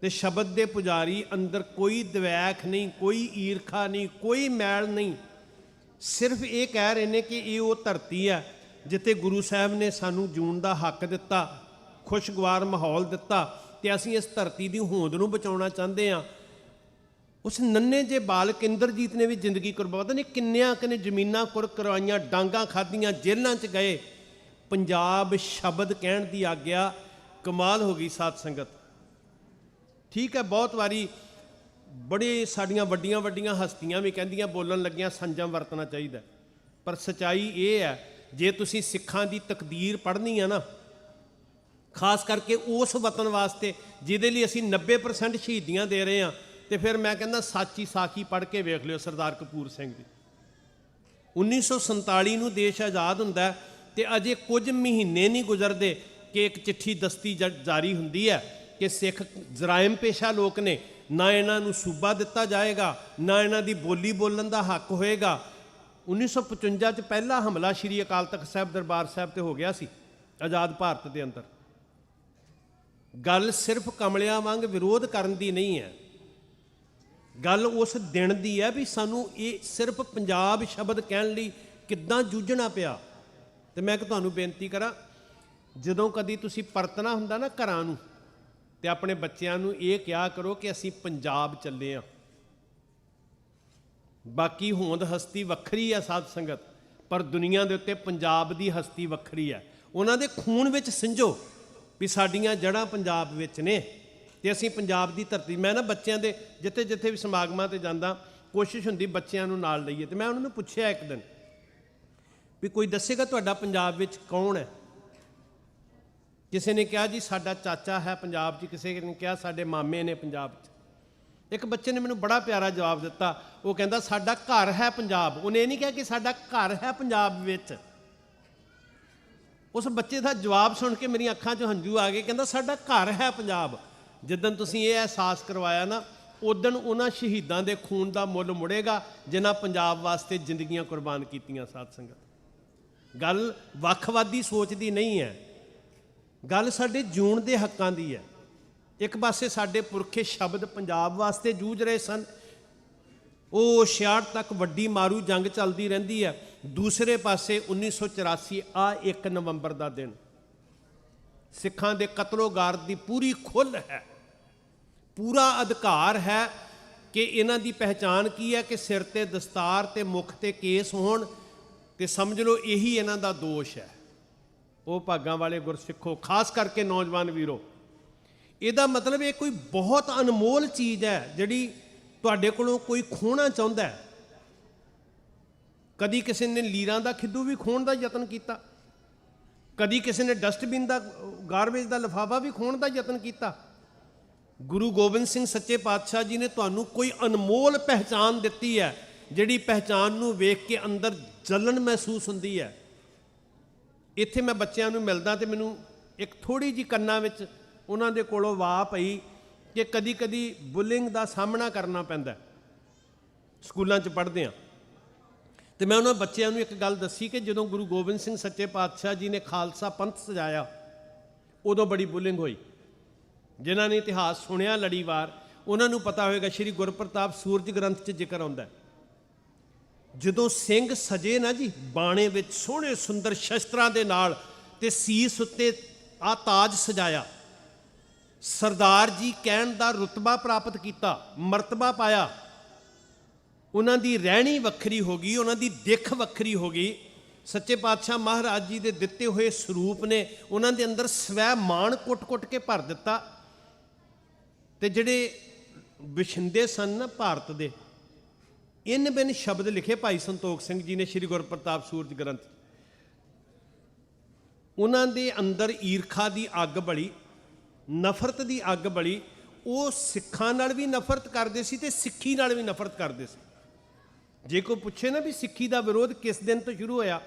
ਤੇ ਸ਼ਬਦ ਦੇ ਪੁਜਾਰੀ ਅੰਦਰ ਕੋਈ ਦਵੈਖ ਨਹੀਂ, ਕੋਈ ਈਰਖਾ ਨਹੀਂ, ਕੋਈ ਮੈਲ ਨਹੀਂ, ਸਿਰਫ ਇਹ ਕਹਿ ਰਹੇ ਨੇ ਕਿ ਇਹ ਉਹ ਧਰਤੀ ਹੈ ਜਿੱਥੇ ਗੁਰੂ ਸਾਹਿਬ ਨੇ ਸਾਨੂੰ ਜੂਣ ਦਾ ਹੱਕ ਦਿੱਤਾ, ਖੁਸ਼ਗਵਾਰ ਮਾਹੌਲ ਦਿੱਤਾ, ਤੇ ਅਸੀਂ ਇਸ ਧਰਤੀ ਦੀ ਹੋਂਦ ਨੂੰ ਬਚਾਉਣਾ ਚਾਹੁੰਦੇ ਹਾਂ। ਉਸ ਨੰਨੇ ਜੇ ਬਾਲਕ ਇੰਦਰਜੀਤ ਨੇ ਵੀ ਜ਼ਿੰਦਗੀ ਕੁਰਬਾਨ ਨਹੀਂ, ਕਿੰਨਿਆਂ ਕਿਨੇ ਜ਼ਮੀਨਾਂ ਕੁਰ ਕਰਵਾਈਆਂ, ਡਾਂਗਾਂ ਖਾਧੀਆਂ, ਜੇਲ੍ਹਾਂ 'ਚ ਗਏ। ਪੰਜਾਬ ਸ਼ਬਦ ਕਹਿਣ ਦੀ ਆਗਿਆ, ਕਮਾਲ ਹੋ ਗਈ ਸਾਧ ਸੰਗਤ। ਠੀਕ ਹੈ, ਬਹੁਤ ਵਾਰੀ ਬੜੇ ਸਾਡੀਆਂ ਵੱਡੀਆਂ ਵੱਡੀਆਂ ਹਸਤੀਆਂ ਵੀ ਕਹਿੰਦੀਆਂ ਬੋਲਣ ਲੱਗਿਆਂ ਸੰਜਮ ਵਰਤਣਾ ਚਾਹੀਦਾ, ਪਰ ਸੱਚਾਈ ਇਹ ਹੈ ਜੇ ਤੁਸੀਂ ਸਿੱਖਾਂ ਦੀ ਤਕਦੀਰ ਪੜ੍ਹਨੀ ਆ ਨਾ, ਖਾਸ ਕਰਕੇ ਉਸ ਵਤਨ ਵਾਸਤੇ ਜਿਹਦੇ ਲਈ ਅਸੀਂ 90% ਸ਼ਹੀਦੀਆਂ ਦੇ ਰਹੇ ਹਾਂ, ਤੇ ਫਿਰ ਮੈਂ ਕਹਿੰਦਾ ਸਾਚੀ ਸਾਖੀ ਪੜ੍ਹ ਕੇ ਵੇਖ ਲਿਓ ਸਰਦਾਰ ਕਪੂਰ ਸਿੰਘ ਦੀ। 1947 ਨੂੰ ਦੇਸ਼ ਆਜ਼ਾਦ ਹੁੰਦਾ ਤੇ ਅਜੇ ਕੁਝ ਮਹੀਨੇ ਨਹੀਂ ਗੁਜ਼ਰਦੇ ਕਿ ਇੱਕ ਚਿੱਠੀ ਦਸਤੀ ਜਾਰੀ ਹੁੰਦੀ ਹੈ ਕਿ ਸਿੱਖ ਜਰਾਇਮ ਪੇਸ਼ਾ ਲੋਕ ਨੇ, ਨਾ ਇਹਨਾਂ ਨੂੰ ਸੂਬਾ ਦਿੱਤਾ ਜਾਏਗਾ, ਨਾ ਇਹਨਾਂ ਦੀ ਬੋਲੀ ਬੋਲਣ ਦਾ ਹੱਕ ਹੋਏਗਾ। 1955 'ਚ ਪਹਿਲਾ ਹਮਲਾ ਸ਼੍ਰੀ ਅਕਾਲ ਤਖਤ ਸਾਹਿਬ ਦਰਬਾਰ ਸਾਹਿਬ ਤੇ ਹੋ ਗਿਆ ਸੀ ਆਜ਼ਾਦ ਭਾਰਤ ਦੇ ਅੰਦਰ। ਗੱਲ ਸਿਰਫ ਕਮਲਿਆਂ ਵਾਂਗ ਵਿਰੋਧ ਕਰਨ ਦੀ ਨਹੀਂ ਹੈ, ਗੱਲ ਉਸ ਦਿਨ ਦੀ ਹੈ ਵੀ ਸਾਨੂੰ ਇਹ ਸਿਰਫ ਪੰਜਾਬ ਸ਼ਬਦ ਕਹਿਣ ਲਈ ਕਿੱਦਾਂ ਜੂਝਣਾ ਪਿਆ। ਤੇ ਮੈਂ ਤੁਹਾਨੂੰ ਬੇਨਤੀ ਕਰਾਂ, ਜਦੋਂ ਕਦੀ ਤੁਸੀਂ ਪਰਤਣਾ ਹੁੰਦਾ ਨਾ ਘਰਾਂ ਨੂੰ, ਤੇ ਆਪਣੇ ਬੱਚਿਆਂ ਨੂੰ ਇਹ ਕਿਹਾ ਕਰੋ ਕਿ ਅਸੀਂ ਪੰਜਾਬ ਚੱਲੇ ਹਾਂ। ਬਾਕੀ ਹੋਂਦ ਹਸਤੀ ਵੱਖਰੀ ਹੈ ਸਾਧ ਸੰਗਤ, ਪਰ ਦੁਨੀਆ ਦੇ ਉੱਤੇ ਪੰਜਾਬ ਦੀ ਹਸਤੀ ਵੱਖਰੀ ਹੈ। ਉਹਨਾਂ ਦੇ ਖੂਨ ਵਿੱਚ ਸਿੰਜੋ ਵੀ ਸਾਡੀਆਂ ਜੜ੍ਹਾਂ ਪੰਜਾਬ ਵਿੱਚ ਨੇ ਤੇ ਅਸੀਂ ਪੰਜਾਬ ਦੀ ਧਰਤੀ। ਮੈਂ ਨਾ ਬੱਚਿਆਂ ਦੇ ਜਿੱਥੇ ਜਿੱਥੇ ਵੀ ਸਮਾਗਮਾਂ ਤੇ ਜਾਂਦਾ, ਕੋਸ਼ਿਸ਼ ਹੁੰਦੀ ਬੱਚਿਆਂ ਨੂੰ ਨਾਲ ਲਈਏ। ਤੇ ਮੈਂ ਉਹਨਾਂ ਨੂੰ ਪੁੱਛਿਆ ਇੱਕ ਦਿਨ ਵੀ ਕੋਈ ਦੱਸੇਗਾ ਤੁਹਾਡਾ ਪੰਜਾਬ ਵਿੱਚ ਕੌਣ ਹੈ? ਕਿਸੇ ਨੇ ਕਿਹਾ ਜੀ ਸਾਡਾ ਚਾਚਾ ਹੈ ਪੰਜਾਬ 'ਚ, ਕਿਸੇ ਨੇ ਕਿਹਾ ਸਾਡੇ ਮਾਮੇ ਨੇ ਪੰਜਾਬ 'ਚ। ਇੱਕ ਬੱਚੇ ਨੇ ਮੈਨੂੰ ਬੜਾ ਪਿਆਰਾ ਜਵਾਬ ਦਿੱਤਾ, ਉਹ ਕਹਿੰਦਾ ਸਾਡਾ ਘਰ ਹੈ ਪੰਜਾਬ। ਉਹਨੇ ਇਹ ਨਹੀਂ ਕਿਹਾ ਕਿ ਸਾਡਾ ਘਰ ਹੈ ਪੰਜਾਬ ਵਿੱਚ। ਉਸ ਬੱਚੇ ਦਾ ਜਵਾਬ ਸੁਣ ਕੇ ਮੇਰੀਆਂ ਅੱਖਾਂ 'ਚੋਂ ਹੰਝੂ ਆ ਗਏ। ਕਹਿੰਦਾ ਸਾਡਾ ਘਰ ਹੈ ਪੰਜਾਬ। ਜਿੱਦਣ ਤੁਸੀਂ ਇਹ ਅਹਿਸਾਸ ਕਰਵਾਇਆ ਨਾ, ਉਦਣ ਉਹਨਾਂ ਸ਼ਹੀਦਾਂ ਦੇ ਖੂਨ ਦਾ ਮੁੱਲ ਮੁੜੇਗਾ ਜਿਨ੍ਹਾਂ ਪੰਜਾਬ ਵਾਸਤੇ ਜ਼ਿੰਦਗੀਆਂ ਕੁਰਬਾਨ ਕੀਤੀਆਂ। ਸਾਧ ਸੰਗਤ, ਗੱਲ ਵੱਖਵਾਦੀ ਸੋਚ ਦੀ ਨਹੀਂ ਹੈ, ਗੱਲ ਸਾਡੇ ਜੂਣ ਦੇ ਹੱਕਾਂ ਦੀ ਹੈ। ਇੱਕ ਪਾਸੇ ਸਾਡੇ ਪੁਰਖੇ ਸ਼ਬਦ ਪੰਜਾਬ ਵਾਸਤੇ ਜੂਝ ਰਹੇ ਸਨ, ਉਹ 66 ਤੱਕ ਵੱਡੀ ਮਾਰੂ ਜੰਗ ਚੱਲਦੀ ਰਹਿੰਦੀ ਹੈ। ਦੂਸਰੇ ਪਾਸੇ 1984 ਆ 1 ਨਵੰਬਰ ਦਾ ਦਿਨ, ਸਿੱਖਾਂ ਦੇ ਕਤਲੋਗਾਰ ਦੀ ਪੂਰੀ ਖੁੱਲ੍ਹ ਹੈ, ਪੂਰਾ ਅਧਿਕਾਰ ਹੈ ਕਿ ਇਹਨਾਂ ਦੀ ਪਹਿਚਾਣ ਕੀ ਹੈ ਕਿ ਸਿਰ ਤੇ ਦਸਤਾਰ ਤੇ ਮੁੱਖ ਤੇ ਕੇਸ ਹੋਣ, ਤੇ ਸਮਝ ਲਓ ਇਹੀ ਇਹਨਾਂ ਦਾ ਦੋਸ਼ ਹੈ। ਉਹ ਭਾਗਾਂ ਵਾਲੇ ਗੁਰਸਿੱਖੋ, ਖਾਸ ਕਰਕੇ ਨੌਜਵਾਨ ਵੀਰੋ, ਇਹਦਾ ਮਤਲਬ ਇਹ ਕੋਈ ਬਹੁਤ ਅਨਮੋਲ ਚੀਜ਼ ਹੈ ਜਿਹੜੀ ਤੁਹਾਡੇ ਕੋਲੋਂ ਕੋਈ ਖੋਹਣਾ ਚਾਹੁੰਦਾ ਹੈ। ਕਦੀ ਕਿਸੇ ਨੇ ਲੀਰਾਂ ਦਾ ਖਿੱਦੂ ਵੀ ਖੋਹਣ ਦਾ ਯਤਨ ਕੀਤਾ, ਕਦੀ ਕਿਸੇ ਨੇ ਡਸਟਬਿਨ ਦਾ, ਗਾਰਬੇਜ ਦਾ ਲਿਫਾਫਾ ਵੀ ਖੋਹਣ ਦਾ ਯਤਨ ਕੀਤਾ। ਗੁਰੂ ਗੋਬਿੰਦ ਸਿੰਘ ਸੱਚੇ ਪਾਤਸ਼ਾਹ ਜੀ ਨੇ ਤੁਹਾਨੂੰ ਕੋਈ ਅਨਮੋਲ ਪਹਿਚਾਨ ਦਿੱਤੀ ਹੈ, ਜਿਹੜੀ ਪਹਿਚਾਨ ਨੂੰ ਵੇਖ ਕੇ ਅੰਦਰ ਜਲਨ ਮਹਿਸੂਸ ਹੁੰਦੀ ਹੈ। ਇੱਥੇ ਮੈਂ ਬੱਚਿਆਂ ਨੂੰ ਮਿਲਦਾ ਤੇ ਮੈਨੂੰ ਇੱਕ ਥੋੜ੍ਹੀ ਜਿਹੀ ਕੰਨਾਂ ਵਿੱਚ ਉਹਨਾਂ ਦੇ ਕੋਲੋਂ ਵਾਹ ਪਈ ਕਿ ਕਦੀ ਕਦੀ ਬੁਲਿੰਗ ਦਾ ਸਾਹਮਣਾ ਕਰਨਾ ਪੈਂਦਾ ਸਕੂਲਾਂ 'ਚ ਪੜ੍ਹਦੇ ਹਾਂ। ਤੇ ਮੈਂ ਉਹਨਾਂ ਬੱਚਿਆਂ ਨੂੰ ਇੱਕ ਗੱਲ ਦੱਸੀ ਕਿ ਜਦੋਂ ਗੁਰੂ ਗੋਬਿੰਦ ਸਿੰਘ ਸੱਚੇ ਪਾਤਸ਼ਾਹ ਜੀ ਨੇ ਖਾਲਸਾ ਪੰਥ ਸਜਾਇਆ, ਉਦੋਂ ਬੜੀ ਬੁਲਿੰਗ ਹੋਈ। ਜਿਨ੍ਹਾਂ ਨੇ ਇਤਿਹਾਸ ਸੁਣਿਆ ਲੜੀਵਾਰ, ਉਹਨਾਂ ਨੂੰ ਪਤਾ ਹੋਵੇਗਾ ਸ਼੍ਰੀ ਗੁਰਪ੍ਰਤਾਪ ਸੂਰਜ ਗ੍ਰੰਥ 'ਚ ਜ਼ਿਕਰ ਆਉਂਦਾ, ਜਦੋਂ ਸਿੰਘ ਸਜੇ ਨਾ ਜੀ ਬਾਣੇ ਵਿੱਚ ਸੋਹਣੇ ਸੁੰਦਰ ਸ਼ਸਤਰਾਂ ਦੇ ਨਾਲ, ਤੇ ਸੀਸ ਉੱਤੇ ਆ ਤਾਜ ਸਜਾਇਆ, ਸਰਦਾਰ ਜੀ ਕਹਿਣ ਦਾ ਰੁਤਬਾ ਪ੍ਰਾਪਤ ਕੀਤਾ, ਮਰਤਬਾ ਪਾਇਆ। ਉਹਨਾਂ ਦੀ ਰਹਿਣੀ ਵੱਖਰੀ ਹੋ ਗਈ, ਉਹਨਾਂ ਦੀ ਦਿੱਖ ਵੱਖਰੀ ਹੋ ਗਈ। ਸੱਚੇ ਪਾਤਸ਼ਾਹ ਮਹਾਰਾਜ ਜੀ ਦੇ ਦਿੱਤੇ ਹੋਏ ਸਰੂਪ ਨੇ ਉਹਨਾਂ ਦੇ ਅੰਦਰ ਸਵੈ ਮਾਣ ਕੁੱਟ-ਕੁੱਟ ਕੇ ਭਰ ਦਿੱਤਾ। ਤੇ ਜਿਹੜੇ ਵਛਿੰਦੇ ਸਨ ਨਾ ਭਾਰਤ ਦੇ, ਇਨ ਬਿਨ ਸ਼ਬਦ ਲਿਖੇ ਭਾਈ ਸੰਤੋਖ ਸਿੰਘ ਜੀ ਨੇ ਸ੍ਰੀ ਗੁਰਪ੍ਰਤਾਪ ਸੂਰਜ ਗ੍ਰੰਥ। ਉਹਨਾਂ ਦੇ ਅੰਦਰ ਈਰਖਾ ਦੀ ਅੱਗ ਬਲੀ, ਨਫ਼ਰਤ ਦੀ ਅੱਗ ਬਲੀ। ਉਹ ਸਿੱਖਾਂ ਨਾਲ ਵੀ ਨਫ਼ਰਤ ਕਰਦੇ ਸੀ ਤੇ ਸਿੱਖੀ ਨਾਲ ਵੀ ਨਫ਼ਰਤ ਕਰਦੇ ਸੀ। ਜੇ ਕੋਈ ਪੁੱਛੇ ਨਾ ਵੀ ਸਿੱਖੀ ਦਾ ਵਿਰੋਧ ਕਿਸ ਦਿਨ ਤੋਂ ਸ਼ੁਰੂ ਹੋਇਆ,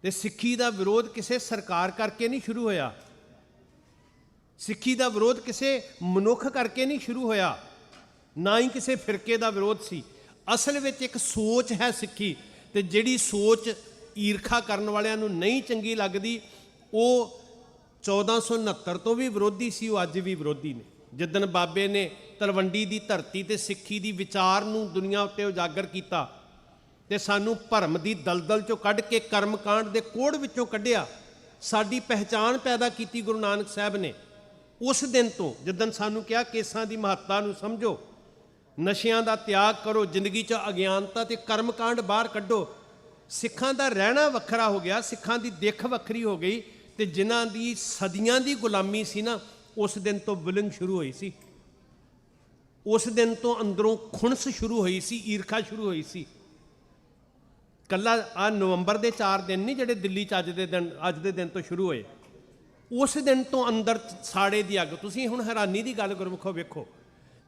ਤੇ ਸਿੱਖੀ ਦਾ ਵਿਰੋਧ ਕਿਸੇ ਸਰਕਾਰ ਕਰਕੇ ਨਹੀਂ ਸ਼ੁਰੂ ਹੋਇਆ, ਸਿੱਖੀ ਦਾ ਵਿਰੋਧ ਕਿਸੇ ਮਨੁੱਖ ਕਰਕੇ ਨਹੀਂ ਸ਼ੁਰੂ ਹੋਇਆ, ਨਾ ਹੀ ਕਿਸੇ ਫਿਰਕੇ ਦਾ ਵਿਰੋਧ ਸੀ। ਅਸਲ ਵਿੱਚ ਇੱਕ ਸੋਚ ਹੈ ਸਿੱਖੀ, ਤੇ ਜਿਹੜੀ ਸੋਚ ਈਰਖਾ ਕਰਨ ਵਾਲਿਆਂ ਨੂੰ ਨਹੀਂ ਚੰਗੀ ਲੱਗਦੀ, ਉਹ 1469 ਤੋਂ ਵੀ ਵਿਰੋਧੀ ਸੀ, ਉਹ ਅੱਜ ਵੀ ਵਿਰੋਧੀ ਨੇ। ਜਿੱਦਣ ਬਾਬੇ ਨੇ ਤਲਵੰਡੀ ਦੀ ਧਰਤੀ ਤੇ ਸਿੱਖੀ ਦੀ ਵਿਚਾਰ ਨੂੰ ਦੁਨੀਆ ਉੱਤੇ ਉਜਾਗਰ ਕੀਤਾ ਤੇ ਸਾਨੂੰ ਭਰਮ ਦੀ ਦਲਦਲ ਚੋਂ ਕੱਢ ਕੇ ਕਰਮਕਾਂਡ ਦੇ ਕੋੜ ਵਿੱਚੋਂ ਕੱਢਿਆ, ਸਾਡੀ ਪਹਿਚਾਣ ਪੈਦਾ ਕੀਤੀ ਗੁਰੂ ਨਾਨਕ ਸਾਹਿਬ ਨੇ। ਉਸ ਦਿਨ ਤੋਂ ਜਿੱਦਣ ਸਾਨੂੰ ਕਿਹਾ ਕੇਸਾਂ ਦੀ ਮਹੱਤਤਾ ਨੂੰ ਸਮਝੋ, ਨਸ਼ਿਆਂ ਦਾ ਤਿਆਗ ਕਰੋ, ਜ਼ਿੰਦਗੀ 'ਚ ਅਗਿਆਨਤਾ ਤੇ ਕਰਮਕਾਂਡ ਬਾਹਰ ਕੱਢੋ, ਸਿੱਖਾਂ ਦਾ ਰਹਿਣਾ ਵੱਖਰਾ ਹੋ ਗਿਆ, ਸਿੱਖਾਂ ਦੀ ਦਿੱਖ ਵੱਖਰੀ ਹੋ ਗਈ। ਤੇ ਜਿਨ੍ਹਾਂ ਦੀ ਸਦੀਆਂ ਦੀ ਗੁਲਾਮੀ ਸੀ ਨਾ, ਉਸ ਦਿਨ ਤੋਂ ਬੁਲਿੰਗ ਸ਼ੁਰੂ ਹੋਈ ਸੀ, ਉਸ ਦਿਨ ਤੋਂ ਅੰਦਰੋਂ ਖੁਣਸ ਸ਼ੁਰੂ ਹੋਈ ਸੀ, ਈਰਖਾ ਸ਼ੁਰੂ ਹੋਈ ਸੀ। ਕੱਲਾ ਆ ਨਵੰਬਰ ਦੇ 4 ਦਿਨ ਨਹੀਂ ਜਿਹੜੇ ਦਿੱਲੀ 'ਚ ਅੱਜ ਦੇ ਦਿਨ ਤੋਂ ਸ਼ੁਰੂ ਹੋਏ, ਉਸ ਦਿਨ ਤੋਂ ਅੰਦਰ ਸਾੜੇ ਦੀ ਅੱਗ। ਤੁਸੀਂ ਹੁਣ ਹੈਰਾਨੀ ਦੀ ਗੱਲ ਗੁਰਮੁਖੋ ਵੇਖੋ,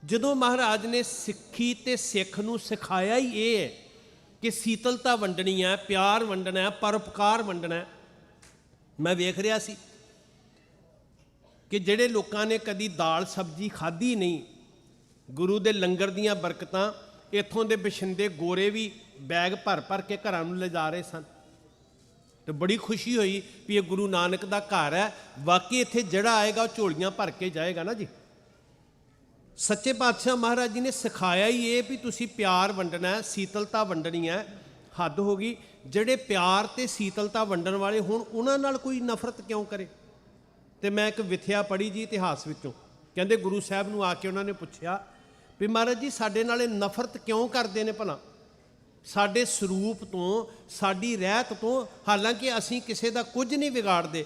ਜਦੋਂ ਮਹਾਰਾਜ ਨੇ ਸਿੱਖੀ ਤੇ ਸਿੱਖ ਨੂੰ ਸਿਖਾਇਆ ਹੀ ਇਹ ਹੈ ਕਿ ਸੀਤਲਤਾ ਵੰਡਣੀ ਹੈ, ਪਿਆਰ ਵੰਡਣਾ ਹੈ, ਪਰਉਪਕਾਰ ਵੰਡਣਾ ਹੈ। ਮੈਂ ਵੇਖ ਰਿਹਾ ਸੀ ਕਿ ਜਿਹੜੇ ਲੋਕਾਂ ਨੇ ਕਦੀ ਦਾਲ ਸਬਜ਼ੀ ਖਾਧੀ ਨਹੀਂ, ਗੁਰੂ ਦੇ ਲੰਗਰ ਦੀਆਂ ਬਰਕਤਾਂ, ਇੱਥੋਂ ਦੇ ਬਸ਼ਿੰਦੇ ਗੋਰੇ ਵੀ ਬੈਗ ਭਰ ਭਰ ਕੇ ਘਰਾਂ ਨੂੰ ਲਿਜਾ ਰਹੇ ਸਨ। ਤੇ ਬੜੀ ਖੁਸ਼ੀ ਹੋਈ ਵੀ ਇਹ ਗੁਰੂ ਨਾਨਕ ਦਾ ਘਰ ਹੈ, ਵਾਕਈ ਇੱਥੇ ਜਿਹੜਾ ਆਏਗਾ ਉਹ ਝੋਲੀਆਂ ਭਰ ਕੇ ਜਾਏਗਾ ਨਾ ਜੀ। ਸੱਚੇ ਪਾਤਸ਼ਾਹ ਮਹਾਰਾਜ ਜੀ ਨੇ ਸਿਖਾਇਆ ਹੀ ਇਹ ਵੀ ਤੁਸੀਂ ਪਿਆਰ ਵੰਡਣਾ ਹੈ, ਸੀਤਲਤਾ ਵੰਡਣੀ ਹੈ। ਹੱਦ ਹੋ ਗਈ, ਜਿਹੜੇ ਪਿਆਰ ਤੇ ਸੀਤਲਤਾ ਵੰਡਣ ਵਾਲੇ ਹੋਣ ਉਹਨਾਂ ਨਾਲ ਕੋਈ ਨਫ਼ਰਤ ਕਿਉਂ ਕਰੇ। ਤੇ ਮੈਂ ਇੱਕ ਵਿਥਿਆ ਪੜ੍ਹੀ ਜੀ ਇਤਿਹਾਸ ਵਿੱਚੋਂ, ਕਹਿੰਦੇ ਗੁਰੂ ਸਾਹਿਬ ਨੂੰ ਆ ਕੇ ਉਹਨਾਂ ਨੇ ਪੁੱਛਿਆ ਵੀ ਮਹਾਰਾਜ ਜੀ ਸਾਡੇ ਨਾਲ ਇਹ ਨਫ਼ਰਤ ਕਿਉਂ ਕਰਦੇ ਨੇ ਭਲਾ, ਸਾਡੇ ਸਰੂਪ ਤੋਂ, ਸਾਡੀ ਰਹਿਤ ਤੋਂ, ਹਾਲਾਂਕਿ ਅਸੀਂ ਕਿਸੇ ਦਾ ਕੁਝ ਨਹੀਂ ਵਿਗਾੜਦੇ।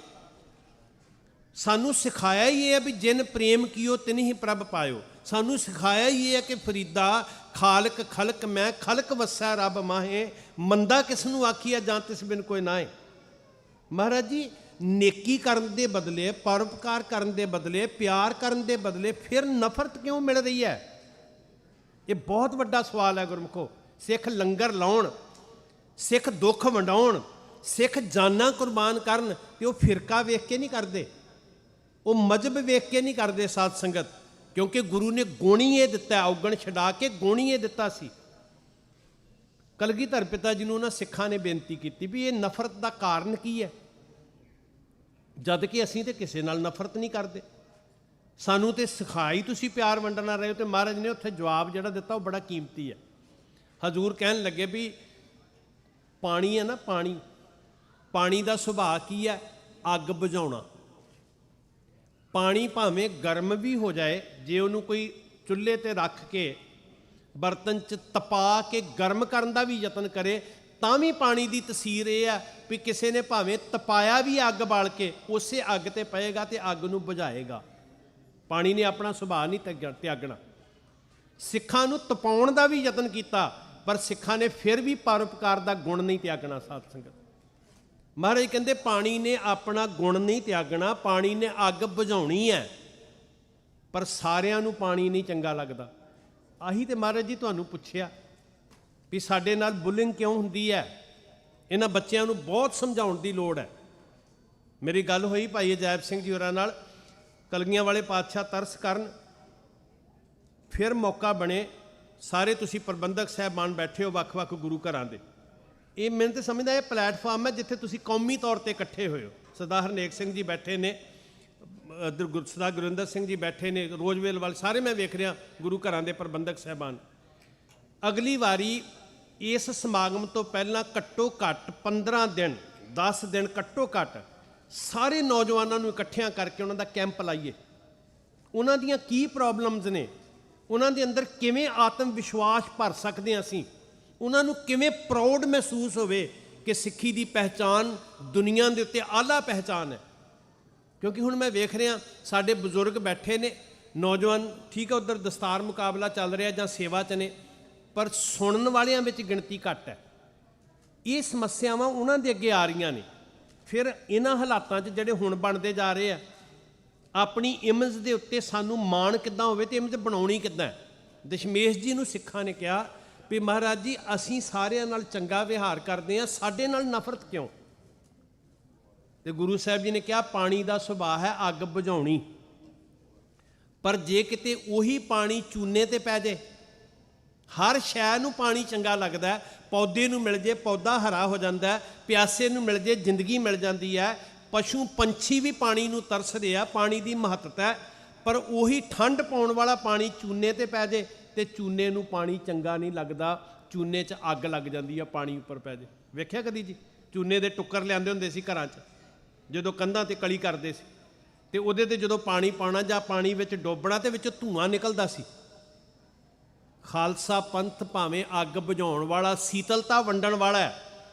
ਸਾਨੂੰ ਸਿਖਾਇਆ ਹੀ ਇਹ ਹੈ ਵੀ ਜਿਨ ਪ੍ਰੇਮ ਕੀਓ ਤਿਨ ਹੀ ਪ੍ਰਭ ਪਾਇਓ। ਸਾਨੂੰ ਸਿਖਾਇਆ ਹੀ ਇਹ ਹੈ ਕਿ ਫਰੀਦਾ ਖਾਲਕ ਖਲਕ ਮੈਂ, ਖਲਕ ਵਸੈ ਰੱਬ ਮਾਹੇ, ਮੰਦਾ ਕਿਸ ਨੂੰ ਆਖੀਆ ਜਾਂ ਤਿਸ ਬਿਨ ਕੋਈ ਨਾਏ। ਮਹਾਰਾਜ ਜੀ ਨੇਕੀ ਕਰਨ ਦੇ ਬਦਲੇ, ਪਰਉਪਕਾਰ ਕਰਨ ਦੇ ਬਦਲੇ, ਪਿਆਰ ਕਰਨ ਦੇ ਬਦਲੇ ਫਿਰ ਨਫ਼ਰਤ ਕਿਉਂ ਮਿਲ ਰਹੀ ਹੈ? ਇਹ ਬਹੁਤ ਵੱਡਾ ਸਵਾਲ ਹੈ ਗੁਰਮੁਖੋ। ਸਿੱਖ ਲੰਗਰ ਲਾਉਣ, ਸਿੱਖ ਦੁੱਖ ਵੰਡਾਉਣ, ਸਿੱਖ ਜਾਨਾਂ ਕੁਰਬਾਨ ਕਰਨ, ਤੇ ਉਹ ਫਿਰਕਾ ਵੇਖ ਕੇ ਨਹੀਂ ਕਰਦੇ, ਉਹ ਮਜ਼ਹਬ ਵੇਖ ਕੇ ਨਹੀਂ ਕਰਦੇ ਸਾਧ ਸੰਗਤ, ਕਿਉਂਕਿ ਗੁਰੂ ਨੇ ਗੁਣ ਹੀ ਇਹ ਦਿੱਤਾ, ਔਗਣ ਛਡਾ ਕੇ ਗੁਣ ਹੀ ਇਹ ਦਿੱਤਾ ਸੀ। ਕਲਗੀਧਰ ਪਿਤਾ ਜੀ ਨੂੰ ਉਹਨਾਂ ਸਿੱਖਾਂ ਨੇ ਬੇਨਤੀ ਕੀਤੀ ਵੀ ਇਹ ਨਫ਼ਰਤ ਦਾ ਕਾਰਨ ਕੀ ਹੈ, ਜਦ ਕਿ ਅਸੀਂ ਤੇ ਕਿਸੇ ਨਾਲ ਨਫ਼ਰਤ ਨਹੀਂ ਕਰਦੇ, ਸਾਨੂੰ ਤੇ ਸਿਖਾਈ ਤੁਸੀਂ ਪਿਆਰ ਵੰਡਣਾ ਰਹੇ ਹੋ। ਤੇ ਮਹਾਰਾਜ ਨੇ ਉੱਥੇ ਜਵਾਬ ਜਿਹੜਾ ਦਿੱਤਾ ਉਹ ਬੜਾ ਕੀਮਤੀ ਹੈ। ਹਜ਼ੂਰ ਕਹਿਣ ਲੱਗੇ ਵੀ ਪਾਣੀ ਹੈ ਨਾ, ਪਾਣੀ ਦਾ ਸੁਭਾਅ ਕੀ ਹੈ? ਅੱਗ ਬੁਝਾਉਣਾ। ਪਾਣੀ ਭਾਵੇਂ ਗਰਮ ਵੀ ਹੋ ਜਾਏ, ਜੇ ਉਹਨੂੰ ਕੋਈ ਚੁੱਲ੍ਹੇ ਤੇ ਰੱਖ ਕੇ ਬਰਤਨ 'ਚ ਤਪਾ ਕੇ ਗਰਮ ਕਰਨ ਦਾ ਵੀ ਯਤਨ ਕਰੇ, ਤਾਂ ਵੀ ਪਾਣੀ ਦੀ ਤਸੀਰ ਇਹ ਹੈ ਵੀ ਕਿਸੇ ਨੇ ਭਾਵੇਂ ਤਪਾਇਆ ਵੀ ਅੱਗ ਬਾਲ ਕੇ, ਉਸੇ ਅੱਗ ਤੇ ਪਏਗਾ ਤੇ ਅੱਗ ਨੂੰ ਬੁਝਾਏਗਾ। ਪਾਣੀ ਨੇ ਆਪਣਾ ਸੁਭਾਅ ਨਹੀਂ ਤਿਆਗਣਾ। ਸਿੱਖਾਂ ਨੂੰ ਤਪਾਉਣ ਦਾ ਵੀ ਯਤਨ ਕੀਤਾ, ਪਰ ਸਿੱਖਾਂ ਨੇ ਫਿਰ ਵੀ ਪਰਉਪਕਾਰ ਦਾ ਗੁਣ ਨਹੀਂ ਤਿਆਗਣਾ। ਸਾਧ ਸੰਗਤ, ਮਹਾਰਾਜ ਕਹਿੰਦੇ ਪਾਣੀ ਨੇ ਆਪਣਾ ਗੁਣ ਨਹੀਂ ਤਿਆਗਣਾ, ਪਾਣੀ ਨੇ ਅੱਗ ਬੁਝਾਉਣੀ ਹੈ, ਪਰ ਸਾਰਿਆਂ ਨੂੰ ਪਾਣੀ ਨਹੀਂ ਚੰਗਾ ਲੱਗਦਾ। ਆਹੀ ਤੇ ਮਹਾਰਾਜ ਜੀ ਤੁਹਾਨੂੰ ਪੁੱਛਿਆ ਵੀ ਸਾਡੇ ਨਾਲ ਬੁਲਿੰਗ ਕਿਉਂ ਹੁੰਦੀ ਹੈ। ਇਹਨਾਂ ਬੱਚਿਆਂ ਨੂੰ ਬਹੁਤ ਸਮਝਾਉਣ ਦੀ ਲੋੜ ਹੈ। ਮੇਰੀ ਗੱਲ ਹੋਈ ਭਾਈ ਅਜੈਬ ਸਿੰਘ ਜੀ ਹੋਰਾਂ ਨਾਲ, ਕਲਗੀਆਂ ਵਾਲੇ ਪਾਤਸ਼ਾਹ ਤਰਸ ਕਰਨ, ਫਿਰ ਮੌਕਾ ਬਣੇ, ਸਾਰੇ ਤੁਸੀਂ ਪ੍ਰਬੰਧਕ ਸਾਹਿਬਾਨ ਬੈਠੇ ਹੋ ਵੱਖ-ਵੱਖ ਗੁਰੂ ਘਰਾਂ ਦੇ, ਇਹ ਮੈਨੂੰ ਤਾਂ ਸਮਝਦਾ ਇਹ ਪਲੈਟਫਾਰਮ ਹੈ ਜਿੱਥੇ ਤੁਸੀਂ ਕੌਮੀ ਤੌਰ ਤੇ ਇਕੱਠੇ ਹੋਏ ਹੋ। ਸਰਦਾਰ ਹਰਨੇਕ ਸਿੰਘ ਜੀ ਬੈਠੇ ਨੇ, ਸਰਦਾਰ ਗੁਰਿੰਦਰ ਸਿੰਘ ਜੀ ਬੈਠੇ ਨੇ, ਰੋਜ਼ਵੇਲ ਵਾਲੇ ਸਾਰੇ ਮੈਂ ਵੇਖ ਰਿਹਾ ਗੁਰੂ ਘਰਾਂ ਦੇ ਪ੍ਰਬੰਧਕ ਸਾਹਿਬਾਨ। ਅਗਲੀ ਵਾਰੀ ਇਸ ਸਮਾਗਮ ਤੋਂ ਪਹਿਲਾਂ ਘੱਟੋ ਘੱਟ 15 ਦਿਨ 10 ਦਿਨ ਘੱਟੋ ਘੱਟ ਸਾਰੇ ਨੌਜਵਾਨਾਂ ਨੂੰ ਇਕੱਠਿਆਂ ਕਰਕੇ ਉਹਨਾਂ ਦਾ ਕੈਂਪ ਲਾਈਏ। ਉਹਨਾਂ ਦੀਆਂ ਕੀ ਪ੍ਰੋਬਲਮਸ ਨੇ, ਉਹਨਾਂ ਦੇ ਅੰਦਰ ਕਿਵੇਂ ਆਤਮ ਵਿਸ਼ਵਾਸ ਭਰ ਸਕਦੇ ਹਾਂ ਅਸੀਂ, ਉਹਨਾਂ ਨੂੰ ਕਿਵੇਂ ਪ੍ਰਾਊਡ ਮਹਿਸੂਸ ਹੋਵੇ ਕਿ ਸਿੱਖੀ ਦੀ ਪਹਿਚਾਨ ਦੁਨੀਆ ਦੇ ਉੱਤੇ ਆਲਾ ਪਹਿਚਾਨ ਹੈ। ਕਿਉਂਕਿ ਹੁਣ ਮੈਂ ਵੇਖ ਰਿਹਾ ਸਾਡੇ ਬਜ਼ੁਰਗ ਬੈਠੇ ਨੇ, ਨੌਜਵਾਨ ਠੀਕ ਹੈ, ਉੱਧਰ ਦਸਤਾਰ ਮੁਕਾਬਲਾ ਚੱਲ ਰਿਹਾ ਜਾਂ ਸੇਵਾ 'ਚ ਨੇ, ਪਰ ਸੁਣਨ ਵਾਲਿਆਂ ਵਿੱਚ ਗਿਣਤੀ ਘੱਟ ਹੈ। ਇਹ ਸਮੱਸਿਆਵਾਂ ਉਹਨਾਂ ਦੇ ਅੱਗੇ ਆ ਰਹੀਆਂ ਨੇ। ਫਿਰ ਇਹਨਾਂ ਹਾਲਾਤਾਂ 'ਚ ਜਿਹੜੇ ਹੁਣ ਬਣਦੇ ਜਾ ਰਹੇ ਆ, ਆਪਣੀ ਇਮੇਜ ਦੇ ਉੱਤੇ ਸਾਨੂੰ ਮਾਣ ਕਿੱਦਾਂ ਹੋਵੇ ਤੇ ਇਮੇਜ ਬਣਾਉਣੀ ਕਿੱਦਾਂ ਹੈ। ਦਸ਼ਮੇਸ਼ ਜੀ ਨੂੰ ਸਿੱਖਾਂ ਨੇ ਕਿਹਾ ਵੀ ਮਹਾਰਾਜ ਜੀ ਅਸੀਂ ਸਾਰਿਆਂ ਨਾਲ ਚੰਗਾ ਵਿਹਾਰ ਕਰਦੇ ਹਾਂ, ਸਾਡੇ ਨਾਲ ਨਫ਼ਰਤ ਕਿਉਂ? ਤੇ ਗੁਰੂ ਸਾਹਿਬ ਜੀ ਨੇ ਕਿਹਾ ਪਾਣੀ ਦਾ ਸੁਭਾਅ ਹੈ ਅੱਗ ਬੁਝਾਉਣੀ, ਪਰ ਜੇ ਕਿਤੇ ਉਹੀ ਪਾਣੀ ਚੂਨੇ ਤੇ ਪੈ ਜੇ, ਹਰ ਸ਼ੈ ਨੂੰ ਪਾਣੀ ਚੰਗਾ ਲੱਗਦਾ, ਪੌਦੇ ਨੂੰ ਮਿਲ ਜੇ ਪੌਦਾ ਹਰਾ ਹੋ ਜਾਂਦਾ, ਪਿਆਸੇ ਨੂੰ ਮਿਲ ਜੇ ਜ਼ਿੰਦਗੀ ਮਿਲ ਜਾਂਦੀ ਹੈ, ਪਸ਼ੂ ਪੰਛੀ ਵੀ ਪਾਣੀ ਨੂੰ ਤਰਸਦੇ ਆ, ਪਾਣੀ ਦੀ ਮਹੱਤਤਾ ਹੈ। ਪਰ ਉਹੀ ਠੰਡ ਪਾਉਣ ਵਾਲਾ ਪਾਣੀ ਚੂਨੇ ਤੇ ਪੈ ਜੇ ਤੇ ਚੂਨੇ ਨੂੰ ਪਾਣੀ ਚੰਗਾ ਨਹੀਂ ਲੱਗਦਾ, ਚੂਨੇ 'ਚ ਅੱਗ ਲੱਗ ਜਾਂਦੀ ਆ ਪਾਣੀ ਉੱਪਰ ਪੈ ਜੇ। ਵੇਖਿਆ ਕਦੀ ਜੀ? ਚੂਨੇ ਦੇ ਟੁੱਕਰ ਲਿਆਂਦੇ ਹੁੰਦੇ ਸੀ ਘਰਾਂ 'ਚ, ਜਦੋਂ ਕੰਧਾਂ ਤੇ ਕਲੀ ਕਰਦੇ ਸੀ, ਤੇ ਉਹਦੇ ਤੇ ਜਦੋਂ ਪਾਣੀ ਪਾਉਣਾ ਜਾਂ ਪਾਣੀ ਵਿੱਚ ਡੋਬਣਾ ਤੇ ਵਿੱਚ ਧੂਆਂ ਨਿਕਲਦਾ ਸੀ। ਖਾਲਸਾ ਪੰਥ ਭਾਵੇਂ ਅੱਗ ਬੁਝਾਉਣ ਵਾਲਾ, ਸੀਤਲਤਾ ਵੰਡਣ ਵਾਲਾ ਹੈ,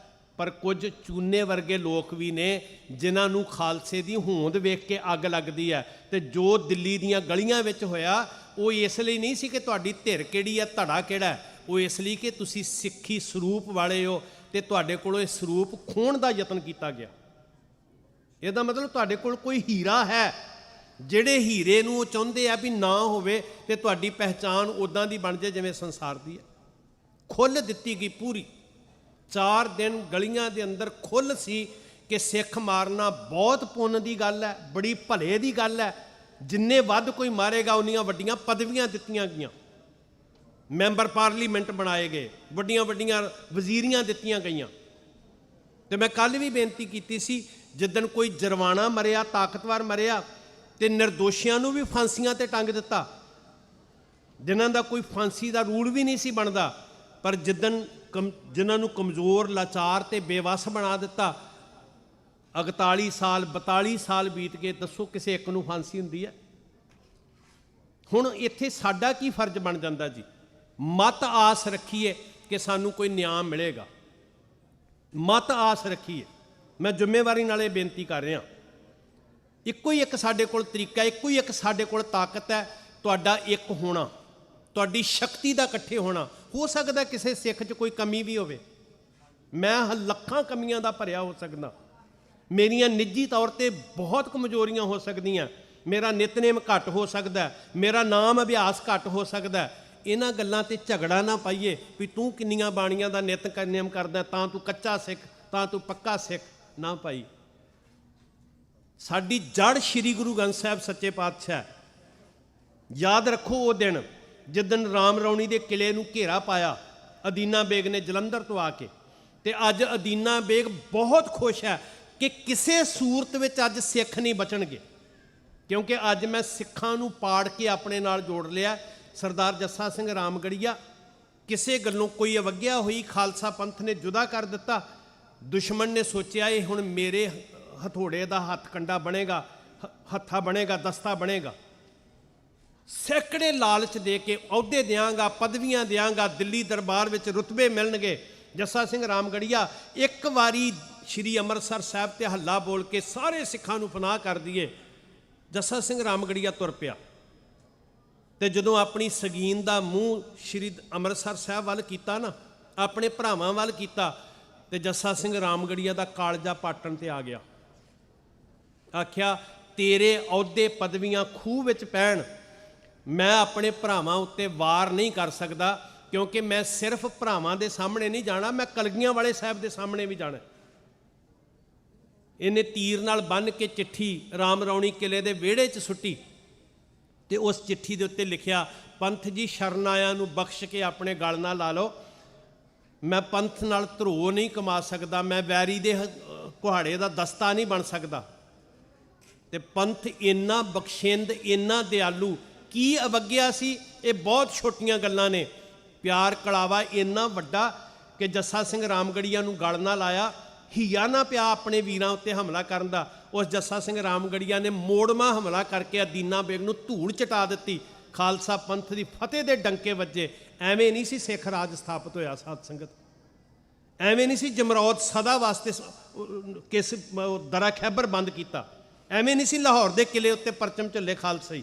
ਪਰ ਕੁਝ ਚੂਨੇ ਵਰਗੇ ਲੋਕ ਵੀ ਨੇ ਜਿਨ੍ਹਾਂ ਨੂੰ ਖਾਲਸੇ ਦੀ ਹੋਂਦ ਵੇਖ ਕੇ ਅੱਗ ਲੱਗਦੀ ਹੈ। ਤੇ ਜੋ ਦਿੱਲੀ ਦੀਆਂ ਗਲੀਆਂ ਵਿੱਚ ਹੋਇਆ, ਉਹ ਇਸ ਲਈ ਨਹੀਂ ਸੀ ਕਿ ਤੁਹਾਡੀ ਧਿਰ ਕਿਹੜੀ ਹੈ, ਧੜਾ ਕਿਹੜਾ ਹੈ, ਉਹ ਇਸ ਲਈ ਕਿ ਤੁਸੀਂ ਸਿੱਖੀ ਸਰੂਪ ਵਾਲੇ ਹੋ ਤੇ ਤੁਹਾਡੇ ਕੋਲੋਂ ਇਹ ਸਰੂਪ ਖੋਹਣ ਦਾ ਯਤਨ ਕੀਤਾ ਗਿਆ। ਇਹਦਾ ਮਤਲਬ ਤੁਹਾਡੇ ਕੋਲ ਕੋਈ ਹੀਰਾ ਹੈ, ਜਿਹੜੇ ਹੀਰੇ ਨੂੰ ਉਹ ਚਾਹੁੰਦੇ ਆ ਵੀ ਨਾ ਹੋਵੇ ਤੇ ਤੁਹਾਡੀ ਪਹਿਚਾਨ ਉੱਦਾਂ ਦੀ ਬਣ ਜਾਏ ਜਿਵੇਂ ਸੰਸਾਰ ਦੀ ਹੈ। ਖੁੱਲ੍ਹ ਦਿੱਤੀ ਗਈ ਪੂਰੀ। 4 ਦਿਨ ਗਲੀਆਂ ਦੇ ਅੰਦਰ ਖੁੱਲ੍ਹ ਸੀ ਕਿ ਸਿੱਖ ਮਾਰਨਾ ਬਹੁਤ ਪੁੰਨ ਦੀ ਗੱਲ ਹੈ, ਬੜੀ ਭਲੇ ਦੀ ਗੱਲ ਹੈ। ਜਿੰਨੇ ਵੱਧ ਕੋਈ ਮਾਰੇਗਾ ਉਨੀਆਂ ਵੱਡੀਆਂ ਪਦਵੀਆਂ ਦਿੱਤੀਆਂ ਗਈਆਂ, ਮੈਂਬਰ ਪਾਰਲੀਮੈਂਟ ਬਣਾਏ ਗਏ, ਵੱਡੀਆਂ ਵੱਡੀਆਂ ਵਜ਼ੀਰੀਆਂ ਦਿੱਤੀਆਂ ਗਈਆਂ। ਤੇ ਮੈਂ ਕੱਲ੍ਹ ਵੀ ਬੇਨਤੀ ਕੀਤੀ ਸੀ, ਜਿੱਦਣ ਕੋਈ ਜਰਵਾਣਾ ਮਰਿਆ, ਤਾਕਤਵਰ ਮਰਿਆ, ਤੇ ਨਿਰਦੋਸ਼ੀਆਂ ਨੂੰ ਵੀ ਫਾਂਸੀਆਂ ਤੇ ਟੰਗ ਦਿੱਤਾ, ਜਿਨ੍ਹਾਂ ਦਾ ਕੋਈ ਫਾਂਸੀ ਦਾ ਰੂਲ ਵੀ ਨਹੀਂ ਸੀ ਬਣਦਾ। ਪਰ ਜਿੱਦਣ ਜਿਨ੍ਹਾਂ ਨੂੰ ਕਮਜ਼ੋਰ, ਲਾਚਾਰ ਤੇ ਬੇਵੱਸ ਬਣਾ ਦਿੱਤਾ, 41 ਸਾਲ 42 ਸਾਲ ਬੀਤ ਗਏ, ਦੱਸੋ ਕਿਸੇ ਇੱਕ ਨੂੰ ਫਾਂਸੀ ਹੁੰਦੀ ਹੈ? ਹੁਣ ਇੱਥੇ ਸਾਡਾ ਕੀ ਫਰਜ਼ ਬਣ ਜਾਂਦਾ ਜੀ? ਮਤ ਆਸ ਰੱਖੀਏ ਕਿ ਸਾਨੂੰ ਕੋਈ ਨਿਆਂ ਮਿਲੇਗਾ, ਮਤ ਆਸ ਰੱਖੀਏ। ਮੈਂ ਜ਼ਿੰਮੇਵਾਰੀ ਨਾਲ ਇਹ ਬੇਨਤੀ ਕਰ ਰਿਹਾ। ਇੱਕੋ ਹੀ ਇੱਕ ਸਾਡੇ ਕੋਲ ਤਰੀਕਾ, ਇੱਕੋ ਹੀ ਇੱਕ ਸਾਡੇ ਕੋਲ ਤਾਕਤ ਹੈ, ਤੁਹਾਡਾ ਇੱਕ ਹੋਣਾ, ਤੁਹਾਡੀ ਸ਼ਕਤੀ ਦਾ ਇਕੱਠੇ ਹੋਣਾ। ਹੋ ਸਕਦਾ ਕਿਸੇ ਸਿੱਖ 'ਚ ਕੋਈ ਕਮੀ ਵੀ ਹੋਵੇ, ਮੈਂ ਲੱਖਾਂ ਕਮੀਆਂ ਦਾ ਭਰਿਆ ਹੋ ਸਕਦਾ, ਮੇਰੀਆਂ ਨਿੱਜੀ ਤੌਰ ਤੇ ਬਹੁਤ ਕਮਜ਼ੋਰੀਆਂ ਹੋ ਸਕਦੀਆਂ, ਮੇਰਾ ਨਿਤਨੇਮ ਘੱਟ ਹੋ ਸਕਦਾ, ਮੇਰਾ ਨਾਮ ਅਭਿਆਸ ਘੱਟ ਹੋ ਸਕਦਾ। ਇਹਨਾਂ ਗੱਲਾਂ ਤੇ ਝਗੜਾ ਨਾ ਪਾਈਏ ਵੀ ਤੂੰ ਕਿੰਨੀਆਂ ਬਾਣੀਆਂ ਦਾ ਨਿਤਨੇਮ ਕਰਦਾ, ਤਾਂ ਤੂੰ ਕੱਚਾ ਸਿੱਖ, ਤਾਂ ਤੂੰ ਪੱਕਾ ਸਿੱਖ। ਨਾ ਭਾਈ, ਸਾਡੀ ਜੜ ਸ਼੍ਰੀ ਗੁਰੂ ਗ੍ਰੰਥ ਸਾਹਿਬ ਸੱਚੇ ਪਾਤਸ਼ਾਹ। ਯਾਦ ਰੱਖੋ ਉਹ ਦਿਨ ਜਿੱਦਣ ਰਾਮ ਰੌਣੀ ਦੇ ਕਿਲੇ ਨੂੰ ਘੇਰਾ ਪਾਇਆ ਅਦੀਨਾ ਬੇਗ ਨੇ ਜਲੰਧਰ ਤੋਂ ਆ ਕੇ, ਤੇ ਅੱਜ ਅਦੀਨਾ ਬੇਗ ਬਹੁਤ ਖੁਸ਼ ਹੈ ਕਿ ਕਿਸੇ ਸੂਰਤ ਵਿੱਚ ਅੱਜ ਸਿੱਖ ਨਹੀਂ ਬਚਣਗੇ, ਕਿਉਂਕਿ ਅੱਜ ਮੈਂ ਸਿੱਖਾਂ ਨੂੰ ਪਾੜ ਕੇ ਆਪਣੇ ਨਾਲ ਜੋੜ ਲਿਆ। ਸਰਦਾਰ ਜੱਸਾ ਸਿੰਘ ਰਾਮਗੜੀਆ, ਕਿਸੇ ਗੱਲੋਂ ਕੋਈ ਅਵੱਗਿਆ ਹੋਈ, ਖਾਲਸਾ ਪੰਥ ਨੇ ਜੁਦਾ ਕਰ ਦਿੱਤਾ। ਦੁਸ਼ਮਣ ਨੇ ਸੋਚਿਆ ਇਹ ਹੁਣ ਮੇਰੇ ਹਥੋੜੇ ਦਾ ਹੱਥ ਕੰਡਾ ਬਣੇਗਾ, ਹੱਥਾ ਬਣੇਗਾ, ਦਸਤਾ ਬਣੇਗਾ। ਸੈਂਕੜੇ ਲਾਲਚ ਦੇ ਕੇ ਅਹੁਦੇ ਦਿਆਂਗਾ, ਪਦਵੀਆਂ ਦਿਆਂਗਾ, ਦਿੱਲੀ ਦਰਬਾਰ ਵਿੱਚ ਰੁਤਬੇ ਮਿਲਣਗੇ। ਜੱਸਾ ਸਿੰਘ ਰਾਮਗੜੀਆ ਇੱਕ ਵਾਰੀ ਸ਼੍ਰੀ ਅੰਮ੍ਰਿਤਸਰ ਸਾਹਿਬ ਤੇ ਹੱਲਾ ਬੋਲ ਕੇ ਸਾਰੇ ਸਿੱਖਾਂ ਨੂੰ ਪਨਾਹ ਕਰ ਦਈਏ। ਜੱਸਾ ਸਿੰਘ ਰਾਮਗੜੀਆ ਤੁਰ ਪਿਆ, ਤੇ ਜਦੋਂ ਆਪਣੀ ਸਗੀਨ ਦਾ ਮੂੰਹ ਸ਼੍ਰੀ ਅੰਮ੍ਰਿਤਸਰ ਸਾਹਿਬ ਵੱਲ ਕੀਤਾ ਨਾ, ਆਪਣੇ ਭਰਾਵਾਂ ਵੱਲ ਕੀਤਾ, ਤੇ ਜੱਸਾ ਸਿੰਘ ਰਾਮਗੜੀਆ ਦਾ ਕਾਲਜਾ ਪਾਟਣ ਤੇ ਆ ਗਿਆ। ਆਖਿਆ ਤੇਰੇ ਅਹੁਦੇ ਪਦਵੀਆਂ ਖੂਹ ਵਿੱਚ ਪੈਣ, ਮੈਂ ਆਪਣੇ ਭਰਾਵਾਂ ਉੱਤੇ ਵਾਰ ਨਹੀਂ ਕਰ ਸਕਦਾ, ਕਿਉਂਕਿ ਮੈਂ ਸਿਰਫ ਭਰਾਵਾਂ ਦੇ ਸਾਹਮਣੇ ਨਹੀਂ ਜਾਣਾ, ਮੈਂ ਕਲਗੀਆਂ ਵਾਲੇ ਸਾਹਿਬ ਦੇ ਸਾਹਮਣੇ ਵੀ ਜਾਣਾ। ਇਹਨੇ ਤੀਰ ਨਾਲ ਬੰਨ੍ਹ ਕੇ ਚਿੱਠੀ ਰਾਮ ਰੌਣੀ ਕਿਲੇ ਦੇ ਵਿਹੜੇ 'ਚ ਸੁੱਟੀ, ਤੇ ਉਸ ਚਿੱਠੀ ਦੇ ਉੱਤੇ ਲਿਖਿਆ, ਪੰਥ ਜੀ ਸ਼ਰਨ ਆਇਆਂ ਨੂੰ ਬਖਸ਼ ਕੇ ਆਪਣੇ ਗਲ ਨਾਲ ਲਾ ਲਓ, ਮੈਂ ਪੰਥ ਨਾਲ ਧਰੋ ਨਹੀਂ ਕਮਾ ਸਕਦਾ, ਮੈਂ ਵੈਰੀ ਦੇ ਕੁਹਾੜੇ ਦਾ ਦਸਤਾ ਨਹੀਂ ਬਣ ਸਕਦਾ। ਤੇ ਪੰਥ ਇੰਨਾ ਬਖਸ਼ਿੰਦ, ਇੰਨਾ ਦਿਆਲੂ, ਕੀ ਅਵੱਗਿਆ ਸੀ? ਇਹ ਬਹੁਤ ਛੋਟੀਆਂ ਗੱਲਾਂ ਨੇ। ਪਿਆਰ ਕਲਾਵਾ ਇੰਨਾ ਵੱਡਾ ਕਿ ਜੱਸਾ ਸਿੰਘ ਰਾਮਗੜੀਆ ਨੂੰ ਗਲ ਨਾ ਲਾਇਆ, ਹੀਆ ਨਾ ਪਿਆ ਆਪਣੇ ਵੀਰਾਂ ਉੱਤੇ ਹਮਲਾ ਕਰਨ ਦਾ। ਉਸ ਜੱਸਾ ਸਿੰਘ ਰਾਮਗੜੀਆ ਨੇ ਮੋੜਵਾਂ ਹਮਲਾ ਕਰਕੇ ਅਦੀਨਾ ਬੇਗ ਨੂੰ ਧੂੜ ਚਟਾ ਦਿੱਤੀ, ਖਾਲਸਾ ਪੰਥ ਦੀ ਫਤਿਹ ਦੇ ਡੰਕੇ ਵੱਜੇ। ਐਵੇਂ ਨਹੀਂ ਸੀ ਸਿੱਖ ਰਾਜ ਸਥਾਪਿਤ ਹੋਇਆ ਸਾਧ ਸੰਗਤ, ਐਵੇਂ ਨਹੀਂ ਸੀ ਜਮਰੌਦ ਸਦਾ ਵਾਸਤੇ ਕਿਸ ਦਰਾ ਖੈਬਰ ਬੰਦ ਕੀਤਾ, ਐਵੇਂ ਨਹੀਂ ਸੀ ਲਾਹੌਰ ਦੇ ਕਿਲੇ ਉੱਤੇ ਪਰਚਮ ਝੱਲੇ ਖਾਲਸਾਈ।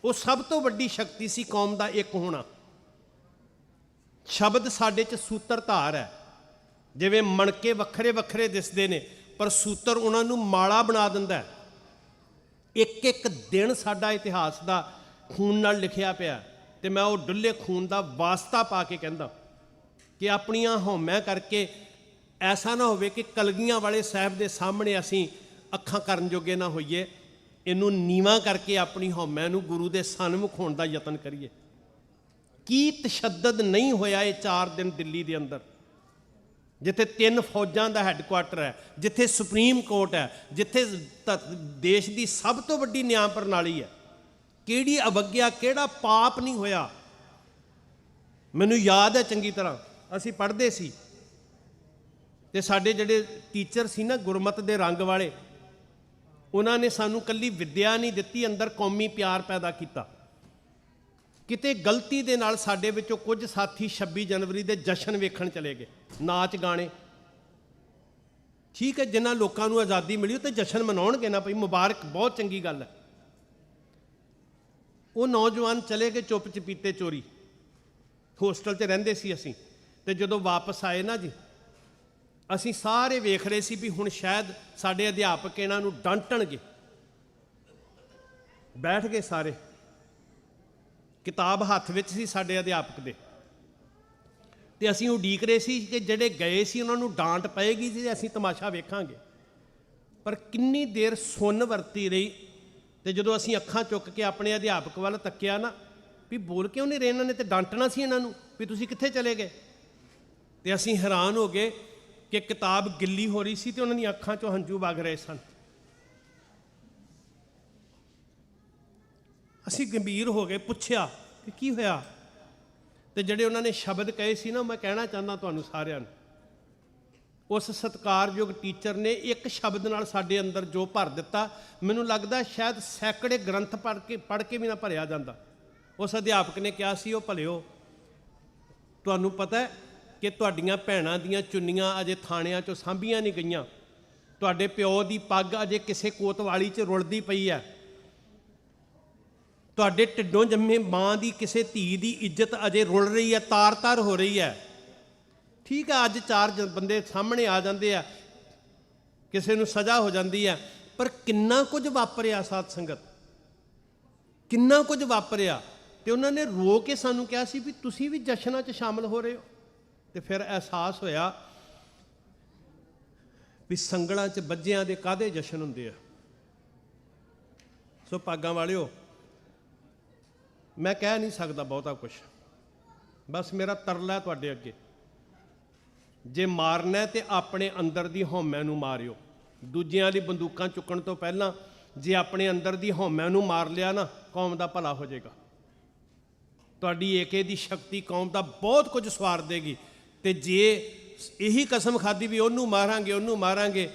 ਉਹ ਸਭ ਤੋਂ ਵੱਡੀ ਸ਼ਕਤੀ ਸੀ ਕੌਮ ਦਾ ਇੱਕ ਹੋਣਾ। ਸ਼ਬਦ ਸਾਡੇ 'ਚ ਸੂਤਰਧਾਰ ਹੈ। ਜਿਵੇਂ ਮਣਕੇ ਵੱਖਰੇ ਵੱਖਰੇ ਦਿਸਦੇ ਨੇ, ਪਰ ਸੂਤਰ ਉਹਨਾਂ ਨੂੰ ਮਾਲਾ ਬਣਾ ਦਿੰਦਾ ਹੈ। ਇੱਕ ਇੱਕ ਦਿਨ ਸਾਡਾ ਇਤਿਹਾਸ ਦਾ ਖੂਨ ਨਾਲ ਲਿਖਿਆ ਪਿਆ, ਤੇ ਮੈਂ ਉਹ ਡੁੱਲੇ ਖੂਨ ਦਾ ਵਾਸਤਾ ਪਾ ਕੇ ਕਹਿੰਦਾ ਕਿ ਆਪਣੀਆਂ ਹਉਮੈਂ ਕਰਕੇ ਐਸਾ ਨਾ ਹੋਵੇ ਕਿ ਕਲਗੀਆਂ ਵਾਲੇ ਸਾਹਿਬ ਦੇ ਸਾਹਮਣੇ ਅਸੀਂ ਅੱਖਾਂ ਕਰਨ ਜੋਗੇ ਨਾ ਹੋਈਏ। ਇਹਨੂੰ ਨੀਵਾਂ ਕਰਕੇ ਆਪਣੀ ਹਉਮੈਂ ਨੂੰ ਗੁਰੂ ਦੇ ਸਨਮੁਖ ਹੋਣ ਦਾ ਯਤਨ ਕਰੀਏ। ਕੀ ਤਸ਼ੱਦਦ ਨਹੀਂ ਹੋਇਆ ਇਹ 4 ਦਿਨ ਦਿੱਲੀ ਦੇ ਅੰਦਰ, ਜਿੱਥੇ 3 ਫੌਜਾਂ ਦਾ ਹੈੱਡਕੁਆਟਰ ਹੈ, ਜਿੱਥੇ ਸੁਪਰੀਮ ਕੋਰਟ ਹੈ, ਜਿੱਥੇ ਦੇਸ਼ ਦੀ ਸਭ ਤੋਂ ਵੱਡੀ ਨਿਆਂ ਪ੍ਰਣਾਲੀ ਹੈ। ਕਿਹੜੀ ਅਵੱਗਿਆ, ਕਿਹੜਾ ਪਾਪ ਨਹੀਂ ਹੋਇਆ। ਮੈਨੂੰ ਯਾਦ ਹੈ ਚੰਗੀ ਤਰ੍ਹਾਂ, ਅਸੀਂ ਪੜ੍ਹਦੇ ਸੀ ਤੇ ਸਾਡੇ ਜਿਹੜੇ ਟੀਚਰ ਸੀ ਨਾ ਗੁਰਮਤਿ ਦੇ ਰੰਗ ਵਾਲੇ, ਉਹਨਾਂ ਨੇ ਸਾਨੂੰ ਕੱਲੀ ਵਿੱਦਿਆ ਨਹੀਂ ਦਿੱਤੀ, ਅੰਦਰ ਕੌਮੀ ਪਿਆਰ ਪੈਦਾ ਕੀਤਾ। ਕਿਤੇ ਗਲਤੀ ਦੇ ਨਾਲ ਸਾਡੇ ਵਿੱਚੋਂ ਕੁਝ ਸਾਥੀ 26 ਜਨਵਰੀ ਦੇ ਜਸ਼ਨ ਵੇਖਣ ਚਲੇ ਗਏ, ਨਾਚ ਗਾਣੇ। ਠੀਕ ਹੈ, ਜਿਨ੍ਹਾਂ ਲੋਕਾਂ ਨੂੰ ਆਜ਼ਾਦੀ ਮਿਲੀ ਉਹ ਤੇ ਜਸ਼ਨ ਮਨਾਉਣਗੇ ਨਾ, ਭਈ ਮੁਬਾਰਕ, ਬਹੁਤ ਚੰਗੀ ਗੱਲ ਹੈ। ਉਹ ਨੌਜਵਾਨ ਚਲੇ ਗਏ ਚੁੱਪ ਚਪੀਤੇ ਚੋਰੀ। ਹੋਸਟਲ 'ਚ ਰਹਿੰਦੇ ਸੀ ਅਸੀਂ, ਤੇ ਜਦੋਂ ਵਾਪਸ ਆਏ ਨਾ ਜੀ, ਅਸੀਂ ਸਾਰੇ ਵੇਖ ਰਹੇ ਸੀ ਵੀ ਹੁਣ ਸ਼ਾਇਦ ਸਾਡੇ ਅਧਿਆਪਕ ਇਹਨਾਂ ਨੂੰ ਡਾਂਟਣਗੇ। ਬੈਠ ਗਏ ਸਾਰੇ, ਕਿਤਾਬ ਹੱਥ ਵਿੱਚ ਸੀ ਸਾਡੇ ਅਧਿਆਪਕ ਦੇ, ਤੇ ਅਸੀਂ ਉਡੀਕ ਰਹੇ ਸੀ ਕਿ ਜਿਹੜੇ ਗਏ ਸੀ ਉਹਨਾਂ ਨੂੰ ਡਾਂਟ ਪਏਗੀ ਜੀ, ਅਸੀਂ ਤਮਾਸ਼ਾ ਵੇਖਾਂਗੇ। ਪਰ ਕਿੰਨੀ ਦੇਰ ਸੁੰਨ ਵਰਤੀ ਰਹੀ, ਤੇ ਜਦੋਂ ਅਸੀਂ ਅੱਖਾਂ ਚੁੱਕ ਕੇ ਆਪਣੇ ਅਧਿਆਪਕ ਵੱਲ ਤੱਕਿਆ ਨਾ ਵੀ ਬੋਲ ਕਿਉਂ ਨਹੀਂ ਰਹੇ ਇਹਨਾਂ ਨੇ, ਤੇ ਡਾਂਟਣਾ ਸੀ ਇਹਨਾਂ ਨੂੰ ਵੀ ਤੁਸੀਂ ਕਿੱਥੇ ਚਲੇ ਗਏ। ਤੇ ਅਸੀਂ ਹੈਰਾਨ ਹੋ ਗਏ ਕਿ ਕਿਤਾਬ ਗਿੱਲੀ ਹੋ ਰਹੀ ਸੀ ਤੇ ਉਹਨਾਂ ਦੀਆਂ ਅੱਖਾਂ 'ਚੋਂ ਹੰਝੂ ਵਗ ਰਹੇ ਸਨ। ਅਸੀਂ ਗੰਭੀਰ ਹੋ ਗਏ, ਪੁੱਛਿਆ ਕਿ ਕੀ ਹੋਇਆ। ਤੇ ਜਿਹੜੇ ਉਹਨਾਂ ਨੇ ਸ਼ਬਦ ਕਹੇ ਸੀ ਨਾ, ਮੈਂ ਕਹਿਣਾ ਚਾਹੁੰਦਾ ਤੁਹਾਨੂੰ ਸਾਰਿਆਂ ਨੂੰ, ਉਸ ਸਤਿਕਾਰਯੋਗ ਟੀਚਰ ਨੇ ਇੱਕ ਸ਼ਬਦ ਨਾਲ ਸਾਡੇ ਅੰਦਰ ਜੋ ਭਰ ਦਿੱਤਾ, ਮੈਨੂੰ ਲੱਗਦਾ ਸ਼ਾਇਦ ਸੈਂਕੜੇ ਗ੍ਰੰਥ ਪੜ੍ਹ ਕੇ ਵੀ ਨਾ ਭਰਿਆ ਜਾਂਦਾ। ਉਸ ਅਧਿਆਪਕ ਨੇ ਕਿਹਾ ਸੀ, ਉਹ ਭਲਿਓ, ਤੁਹਾਨੂੰ ਪਤਾ ਹੈ ਕਿ ਤੁਹਾਡੀਆਂ ਭੈਣਾਂ ਦੀਆਂ ਚੁੰਨੀਆਂ ਅਜੇ ਥਾਣਿਆਂ 'ਚੋਂ ਸਾਂਭੀਆਂ ਨਹੀਂ ਗਈਆਂ, ਤੁਹਾਡੇ ਪਿਓ ਦੀ ਪੱਗ ਅਜੇ ਕਿਸੇ ਕੋਤਵਾਲੀ 'ਚ ਰੁਲਦੀ ਪਈ ਹੈ, ਤੁਹਾਡੇ ਢਿੱਡੋਂ ਜੰਮੇ ਮਾਂ ਦੀ ਕਿਸੇ ਧੀ ਦੀ ਇੱਜ਼ਤ ਅਜੇ ਰੁਲ ਰਹੀ ਹੈ, ਤਾਰ-ਤਾਰ ਹੋ ਰਹੀ ਹੈ। ਠੀਕ ਹੈ, ਅੱਜ 4 ਬੰਦੇ ਸਾਹਮਣੇ ਆ ਜਾਂਦੇ ਆ, ਕਿਸੇ ਨੂੰ ਸਜ਼ਾ ਹੋ ਜਾਂਦੀ ਹੈ, ਪਰ ਕਿੰਨਾ ਕੁਝ ਵਾਪਰਿਆ ਸਾਧ ਸੰਗਤ, ਕਿੰਨਾ ਕੁਝ ਵਾਪਰਿਆ। ਤੇ ਉਹਨਾਂ ਨੇ ਰੋ ਕੇ ਸਾਨੂੰ ਕਿਹਾ ਸੀ ਵੀ ਤੁਸੀਂ ਵੀ ਜਸ਼ਨਾਂ 'ਚ ਸ਼ਾਮਲ ਹੋ ਰਹੇ ਹੋ। ਤੇ ਫਿਰ ਅਹਿਸਾਸ ਹੋਇਆ ਵੀ ਸੰਗਲਾਂ 'ਚ ਬੱਜਿਆਂ ਦੇ ਕਾਹਦੇ ਜਸ਼ਨ ਹੁੰਦੇ ਆ। ਸੋ ਭਾਗਾਂ ਵਾਲਿਓ, ਮੈਂ ਕਹਿ ਨਹੀਂ ਸਕਦਾ ਬਹੁਤਾ ਕੁਛ, ਬਸ ਮੇਰਾ ਤਰਲਾ ਤੁਹਾਡੇ ਅੱਗੇ, ਜੇ ਮਾਰਨਾ ਤੇ ਆਪਣੇ ਅੰਦਰ ਦੀ ਹਉਮੈ ਨੂੰ ਮਾਰਿਓ। ਦੂਜਿਆਂ ਦੀ ਬੰਦੂਕਾਂ ਚੁੱਕਣ ਤੋਂ ਪਹਿਲਾਂ ਜੇ ਆਪਣੇ ਅੰਦਰ ਦੀ ਹਉਮੈ ਨੂੰ ਮਾਰ ਲਿਆ ਨਾ, ਕੌਮ ਦਾ ਭਲਾ ਹੋ ਜਾਏਗਾ। ਤੁਹਾਡੀ ਏਕੇ ਦੀ ਸ਼ਕਤੀ ਕੌਮ ਦਾ ਬਹੁਤ ਕੁਝ ਸਵਾਰ ਦੇਗੀ। ਤੇ ਜੇ ਇਹੀ ਕਸਮ ਖਾਧੀ ਵੀ ਉਹਨੂੰ ਮਾਰਾਂਗੇ, ਉਹਨੂੰ ਮਾਰਾਂਗੇ,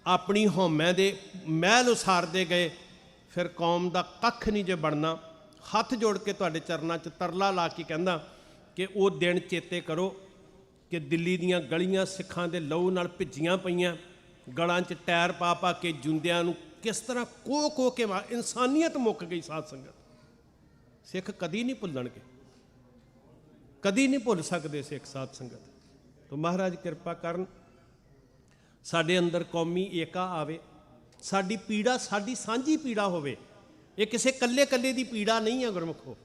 ਆਪਣੀ ਹਉਮੈ ਦੇ ਮਹਿਲ ਉਸਾਰਦੇ ਗਏ, ਫਿਰ ਕੌਮ ਦਾ ਕੱਖ ਨਹੀਂ ਜੇ ਬਣਨਾ। ਹੱਥ ਜੋੜ ਕੇ ਤੁਹਾਡੇ ਚਰਨਾਂ 'ਚ ਤਰਲਾ ਲਾ ਕੇ ਕਹਿੰਦਾ ਕਿ ਉਹ ਦਿਨ ਚੇਤੇ ਕਰੋ ਕਿ ਦਿੱਲੀ ਦੀਆਂ ਗਲੀਆਂ ਸਿੱਖਾਂ ਦੇ ਲਹੂ ਨਾਲ ਭਿੱਜੀਆਂ ਪਈਆਂ, ਗਲਾਂ 'ਚ ਟਾਇਰ ਪਾ ਪਾ ਕੇ ਜੁੰਦਿਆਂ ਨੂੰ ਕਿਸ ਤਰ੍ਹਾਂ ਕੋਹ ਕੇ ਇਨਸਾਨੀਅਤ ਮੁੱਕ ਗਈ। ਸਾਧ ਸੰਗਤ, ਸਿੱਖ ਕਦੀ ਨਹੀਂ ਭੁੱਲਣਗੇ, ਕਦੀ ਨਹੀਂ ਭੁੱਲ ਸਕਦੇ ਸਿੱਖ। ਸਾਧ ਸੰਗਤ, ਤਾਂ ਮਹਾਰਾਜ ਕਿਰਪਾ ਕਰਨ, ਸਾਡੇ ਅੰਦਰ ਕੌਮੀ ਏਕਾ ਆਵੇ, ਸਾਡੀ ਪੀੜਾ ਸਾਡੀ ਸਾਂਝੀ ਪੀੜਾ ਹੋਵੇ। ਇਹ ਕਿਸੇ ਕੱਲੇ ਕੱਲੇ ਦੀ ਪੀੜਾ ਨਹੀਂ ਹੈ ਗੁਰਮੁਖੋ।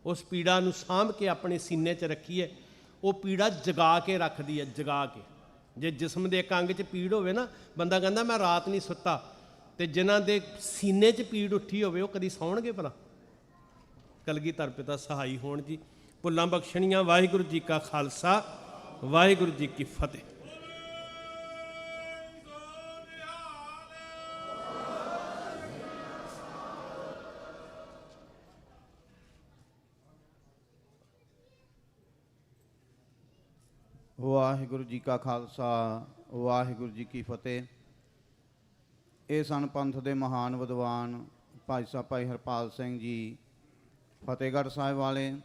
ਉਸ ਪੀੜਾ ਨੂੰ ਸਾਂਭ ਕੇ ਆਪਣੇ ਸੀਨੇ 'ਚ ਰੱਖੀਏ। ਉਹ ਪੀੜਾ ਜਗਾ ਕੇ ਰੱਖਦੀ ਹੈ, ਜਗਾ ਕੇ। ਜੇ ਜਿਸਮ ਦੇ ਇੱਕ ਅੰਗ 'ਚ ਪੀੜ ਹੋਵੇ ਨਾ, ਬੰਦਾ ਕਹਿੰਦਾ ਮੈਂ ਰਾਤ ਨਹੀਂ ਸੁੱਤਾ, ਤੇ ਜਿਨ੍ਹਾਂ ਦੇ ਸੀਨੇ 'ਚ ਪੀੜ ਉੱਠੀ ਹੋਵੇ ਉਹ ਕਦੀ ਸੌਣਗੇ ਭਲਾ? ਕਲਗੀਧਰ ਪਿਤਾ ਸਹਾਈ ਹੋਣ ਜੀ। ਭੁੱਲਾਂ ਬਖਸ਼ਣੀਆਂ। ਵਾਹਿਗੁਰੂ ਜੀ ਕਾ ਖਾਲਸਾ, ਵਾਹਿਗੁਰੂ ਜੀ ਕੀ ਫਤਿਹ। ਵਾਹਿਗੁਰੂ ਜੀ ਕਾ ਖਾਲਸਾ, ਵਾਹਿਗੁਰੂ ਜੀ ਕੀ ਫਤਿਹ। ਇਹ ਸਨ ਪੰਥ ਦੇ ਮਹਾਨ ਵਿਦਵਾਨ ਭਾਈ ਸਾਹਿਬ ਭਾਈ ਹਰਪਾਲ ਸਿੰਘ ਜੀ ਫਤਿਹਗੜ੍ਹ ਸਾਹਿਬ ਵਾਲੇ,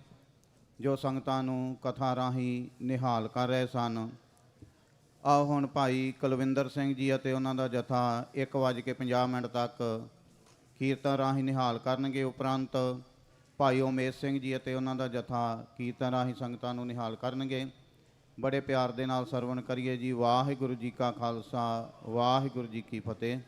ਜੋ ਸੰਗਤਾਂ ਨੂੰ ਕਥਾ ਰਾਹੀਂ ਨਿਹਾਲ ਕਰ ਰਹੇ ਸਨ। ਆਓ ਹੁਣ ਭਾਈ ਕੁਲਵਿੰਦਰ ਸਿੰਘ ਜੀ ਅਤੇ ਉਹਨਾਂ ਦਾ ਜਥਾ 1:50 ਤੱਕ ਕੀਰਤਨ ਰਾਹੀਂ ਨਿਹਾਲ ਕਰਨਗੇ। ਉਪਰੰਤ ਭਾਈ ਉਮੇਸ਼ ਸਿੰਘ ਜੀ ਅਤੇ ਉਹਨਾਂ ਦਾ ਜਥਾ ਕੀਰਤਨ ਰਾਹੀਂ ਸੰਗਤਾਂ ਨੂੰ ਨਿਹਾਲ ਕਰਨਗੇ। ਬੜੇ ਪਿਆਰ ਦੇ ਨਾਲ ਸਰਵਣ ਕਰੀਏ ਜੀ। ਵਾਹਿਗੁਰੂ ਜੀ ਕਾ ਖਾਲਸਾ, ਵਾਹਿਗੁਰੂ ਜੀ ਕੀ ਫਤਿਹ।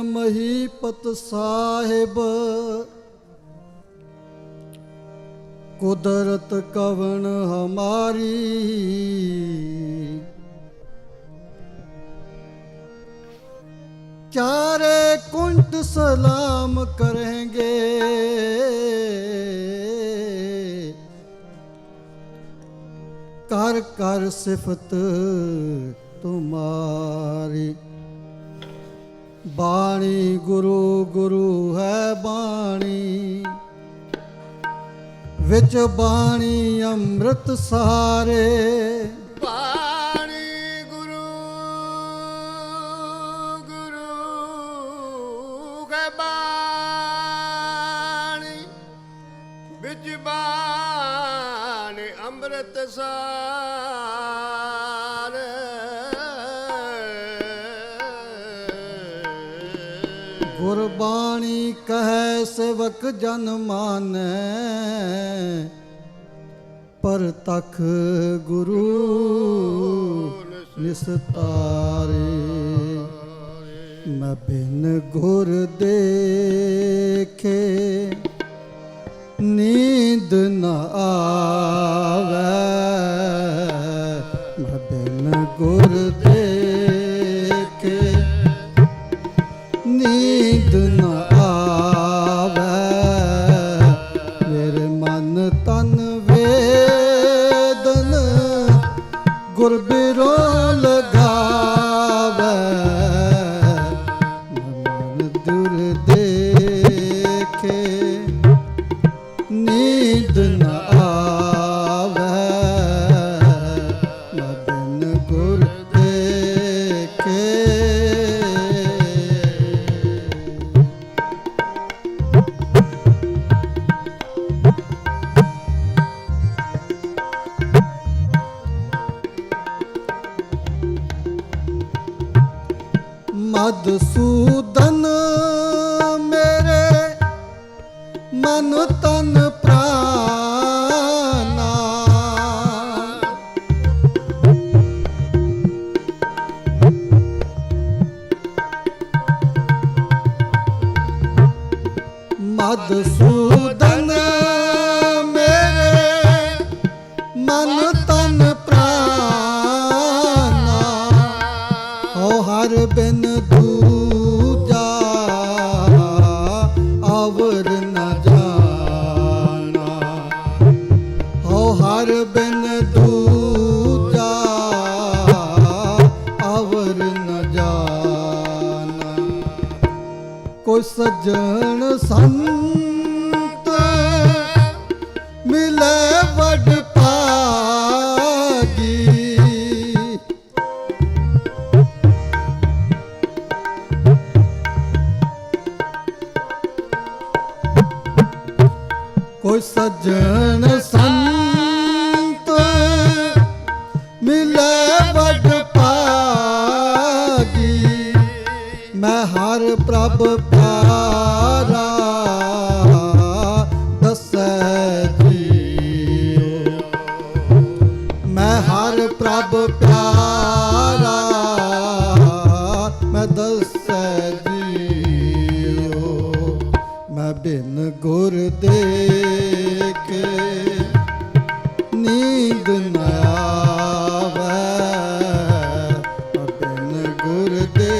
ਮਹੀਪਤ ਸਾਹਿਬ ਕੁਦਰਤ ਕਵਣ ਹਮਾਰੀ, ਚਾਰੇ ਕੁੰਟ ਸਲਾਮ ਕरेंगे, कर कर सिफत तुम्हारी। बाणी गुरु गुरु है बाणी, विच बाणी अमृत सारे। बाणी गुरु गुरु है बाणी, विच बाणी अमृत सारे। गुरबाणी कहे सेवक जन मानै, पर तख गुरु निस्तारे। मैं बिन गुर देखे नींद न आवे, मैं बिन गुर देखे नींद न आवे। मेरे मन तन वेदन गुर बिरो लगावे। मन दुर देखे नींद न आवे, बिन गुर देखे। मधुसूदन मेरे मन तन प्राणा, मधुसूदन मेरे मन तन प्राणा। हो हर बिन दूजा अवर न जाना, हो हर बिन दूजा अवर न जाना। कोई सज्जन संत मिले ਕੋਈ ਸੱਜਣ ਸੰਤ ਮਿਲੇ ਵੱਡ ਭਾਗੀ, ਮੈਂ ਹਰ ਪ੍ਰਭ ਪਿਆਰਾ ਦੱਸੈ ਜੀਓ। ਮੈਂ ਹਰ ਪ੍ਰਭ ਪਿਆਰਾ ਮੈਂ ਦੱਸੈ ਜੀਓ। ਮੈਂ ਬਿਨ ਗੁਰ ਦੇ ਨੀਂਦ ਨ ਆਵੈ, ਬਿਨ ਗੁਰ ਦੇ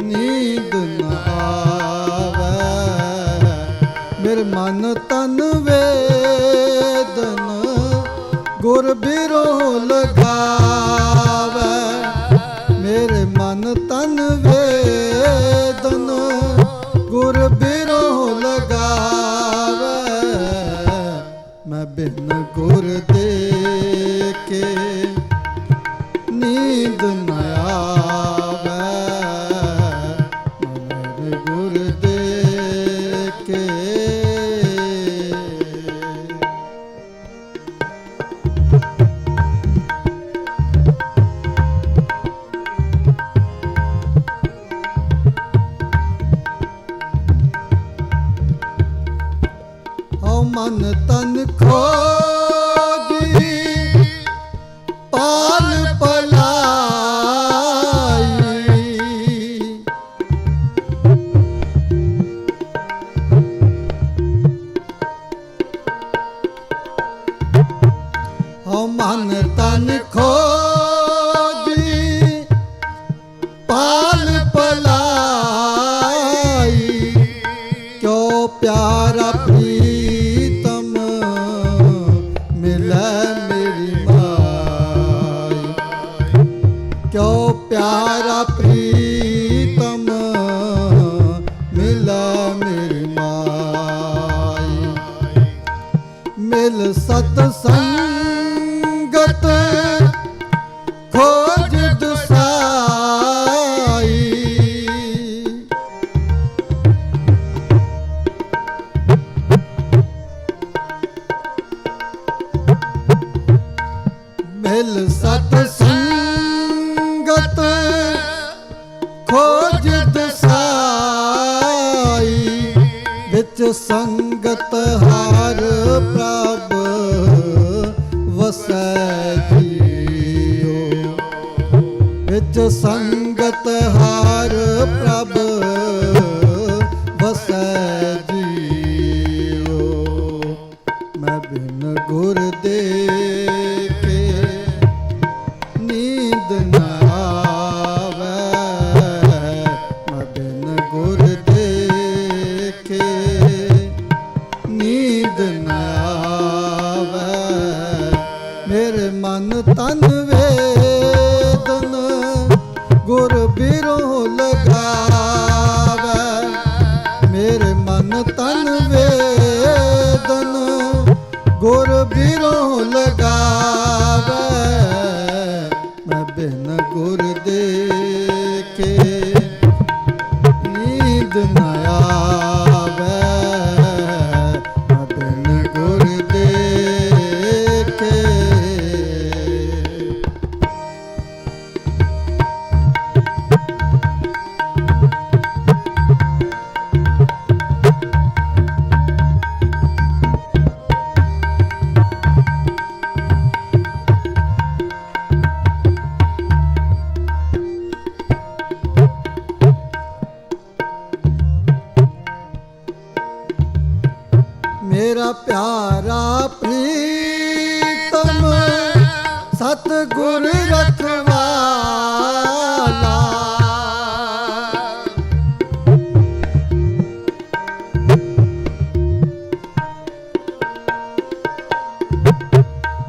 ਨੀਂਦ ਨ ਆਵੈ। ਮੇਰੇ ਮਨ ਤਨ ਵੇਦਨ ਗੁਰ ਬਿਰੋਂ ਲਗਾਵੈ। ਮੇਰੇ ਮਨ ਤਨ ਵੇਦਨ ਗੁਰ ਬਿਰੋਂ ਲਗਾਵੈ। ਮੈਂ ਬਿਨ ਗੁਰ ਦੇ ਕੇ ਨੀਂਦ ਨ ਆਵੈ, ਮੇਰੇ ਗੁਰ ਦੇ ਕੇ। ਮਨ ਤਨ ਖੋਜੀ ਪਾਲ ਪਲਾਈ, ਮਨ ਤਨ ਖੋਜੀ ਪਾਲ ਪਲਾਈ। ਕਿਉ ਪਿਆਰਾ ਪ੍ਰੀਤਮ ਮਿਲੈ ਮੇਰੀ ਮਾਈ। ਕਿਉ ਪਿਆਰਾ ਪ੍ਰੀਤਮ ਮਿਲੈ ਮੇਰੀ ਮਾਈ। ਮਿਲ ਸਤ ਸੰਗਤ ਖੋਜ ਦੁਸਾਈ। ਮਿਲ ਸਤ ਸੰਗਤ ਖੋਜ ਦਸਾਈ। ਵਿੱਚ ਸੰਗਤ ਹਰ ਪ੍ਰਭ ਵਸੈ ਜੀਓ। ਵਿੱਚ ਸੰਗਤ ਹਰ ਪ੍ਰਭ ਵਸੈ ਜੀਓ। ਮੈਂ ਬਿਨ ਗੁਰ ਦੇ ਨੀਂਦ ਨ ਆਵੈ, ਮੈਂ ਬਿਨ ਗੁਰ ਦੇ ਕੇ ਨੀਂਦ ਨ ਆਵੈ। ਮੇਰੇ ਮਨ ਤਨ ਵੇਦਨ ਗੁਰ ਬਿਰੋਂ ਲਗਾਵੈ। ਮੇਰੇ ਮਨ ਤਨ ਵੇਦਨ ਗੁਰ ਬਿਰੋਂ ਲਗਾਵੈ। ਮੈਂ ਬਿਨ ਗੁਰ ਦੇ ਕੇ ਨੀਂਦ ਨ ਆਵੈ, ਮੈਂ ਬਿਨ ਗੁਰ ਦੇ ਕੇ। ਮੇਰਾ ਪਿਆਰਾ ਪ੍ਰੀਤਮ ਸਤਿਗੁਰ ਰਖਵਾਲਾ।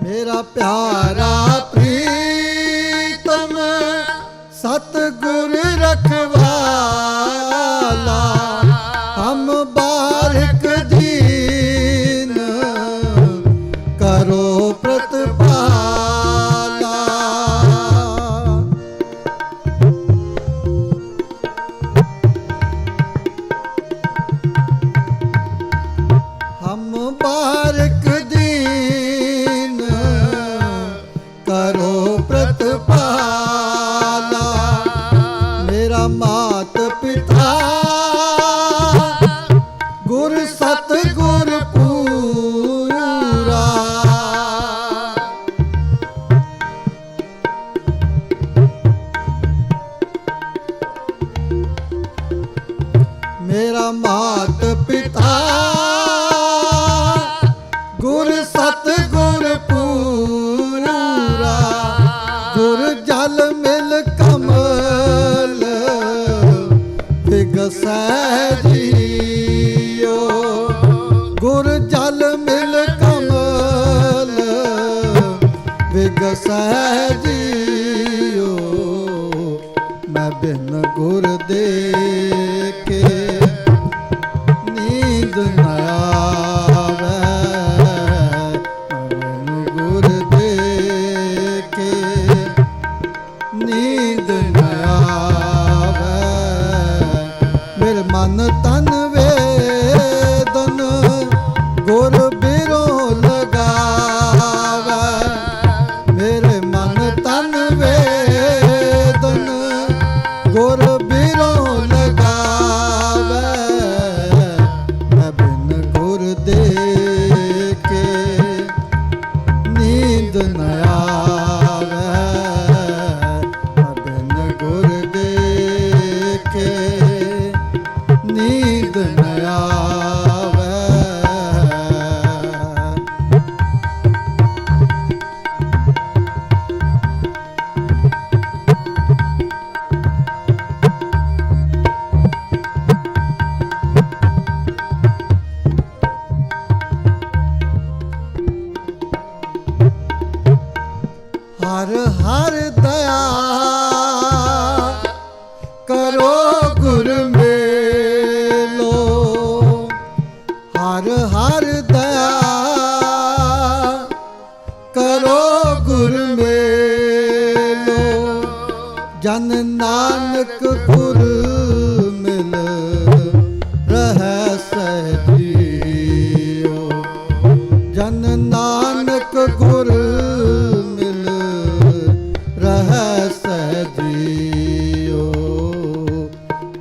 ਮੇਰਾ ਪਿਆਰਾ ਪ੍ਰੀਤਮ ਸਤਿਗੁਰ ਰਖਵਾਲਾ। ਹਮ ਬਾਰਿਕ ਦੀਨ ਕਰੋ ਪ੍ਰਤਪਾਲਾ। ਹਮ ਬਾਰਕ ਦੀਨ ਕਰੋ ਪ੍ਰਤਪਾਲਾ। ਮੇਰਾ ਮਾਤ ਪਿਤਾ ਗੁਰ ਸਤ ਗੁਰ ਪੂਰਾ। ਮੇਰਾ ਮਾਤ ਪਿਤਾ ਗੁਰ ਸਤ ਗੁਰ ਪੂਰਾ। ਗੁਰ ਜਲ ਮਿਲ ਕਮਲ ਵਿਗਸੈ ਜੀਓ। ਗੁਰ ਜਲ ਮਿਲ ਕਮਲ ਵਿਗਸੈ ਜੀਓ। ਮੈਂ ਬਿਨ ਗੁਰ ਦੇਖੇ ਨੀਂਦ ਨ ਆਵੈ। ਬਿਨ ਗੁਰ ਦੇਖੇ ਨੀਂਦ ਨ ਆਵੈ। ਮੇਰੇ ਮਨ ਤਨ ਵੇਦਨ ਗੁਰ ਬਿਰੋਂ ਲਗਾਵੈ। ਮੇਰੇ ਮਨ ਤਨ ਵੇਦਨ ਗੁਰ ਬਿਰੋਂ ਲਗਾਵੈ। ਮੈਂ ਬਿਨ ਗੁਰ ਦੇਖੇ ਨੀਂਦ ਨ ਆਵੈ। ਮੈਂ ਬਿਨ ਗੁਰ ਦੇਖੇ ਨੀਂਦ ਨ ਆਵੈ। ਹਰ ਹਰ ਦਇਆ ਕਰੋ ਗੁਰ ਮੇਲੋ। ਹਰ ਹਰ ਦਇਆ ਕਰੋ ਗੁਰ ਮੇਲੋ। ਜਨ ਨਾਨਕ ਗੁਰ ਮਿਲ ਰਹਿ ਸਹਿਜੀਓ। ਜਨ ਨਾਨਕ ਗੁਰ ਮਿਲ ਰਹਿ ਸਹਿਜੀਓ।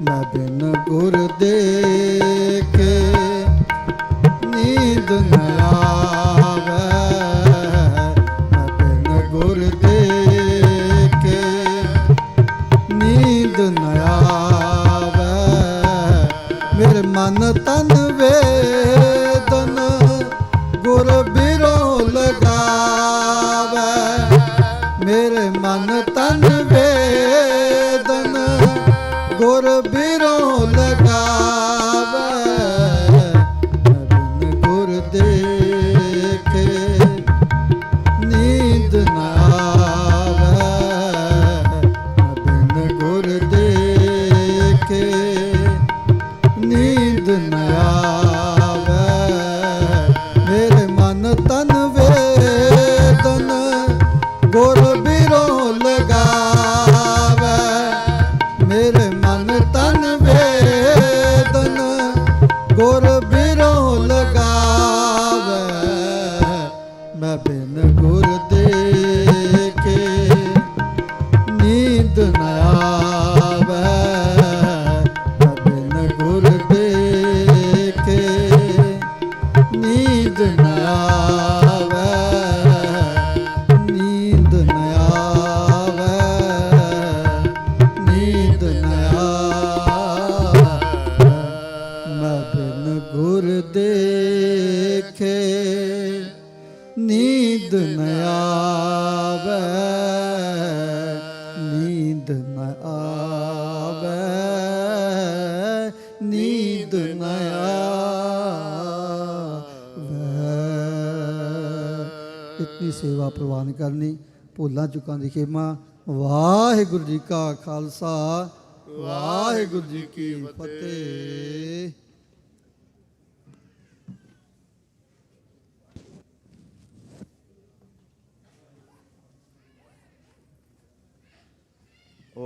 ਮੈਂ ਬਿਨ ਗੁਰ ਦੇਖੇ ਨੀਂਦ ਨ ਆਵੈ। ਮੈਂ ਬਿਨ ਗੁਰ ਦੇਖੇ ਨੀਂਦ ਨ ਆਵੈ। ਮੇਰੇ ਮਨ ਤਨ ਵੇਦਨ ਗੁਰ ਬਿਰੋਂ ਲਗਾਵੈ। ਮੇਰੇ ਮਨ ਤਨ ਵੇਦਨ ਗੁਰ ਬਿਰੋਂ ਲਗਾਵੈ। ਮੈਂ ਬਿਨ ਗੁਰ ਦੇਖੇ ਨੀਂਦ ਨ ਆਵੈ। ਮੈਂ ਬਿਨ ਗੁਰ ਦੇਖੇ ਨੀਂਦ ਨ ਆਵੈ। ਮੇਰੇ ਮਨ ਤਨ ਵੇਦਨ ਗੁਰ ਬਿਰੋਂ ਲਗਾਵੈ। ਮੇਰੇ ਮਨ ਤਨ ਵੇਦਨ ਗੁਰ ਬਿਰੋਂ ਲਗਾਵੈ। ਮੈਂ ਬਿਨ ਗੁਰ ਦੇਖੇ ਨੀਂਦ ਨ ਆਵੈ। ਮੈਂ ਬਿਨ ਗੁਰ ਦੇਖੇ ਨੀਂਦ ਨ ਆਵੈ। ਨੀਂਦ ਨ ਆਵੈ। ਨੀਂਦ ਨ ਆਵੈ। ਮੈਂ ਬਿਨ ਗੁਰ ਦੇਖੇ ਨੀਂਦ ਨ ਆਵੈ। ਨੀਂਦ ਨ ਆਵੈ। ਨੀਂਦ ਨ ਆਵੈ। ਇਤਨੀ ਸੇਵਾ ਪ੍ਰਵਾਨ ਕਰਨੀ। ਭੁੱਲਾਂ ਚੁੱਕਾਂ ਦੀ ਖੇਮਾ। ਵਾਹਿਗੁਰੂ ਜੀ ਕਾ ਖਾਲਸਾ, ਵਾਹਿਗੁਰੂ ਜੀ ਕੀ ਫਤਿਹ।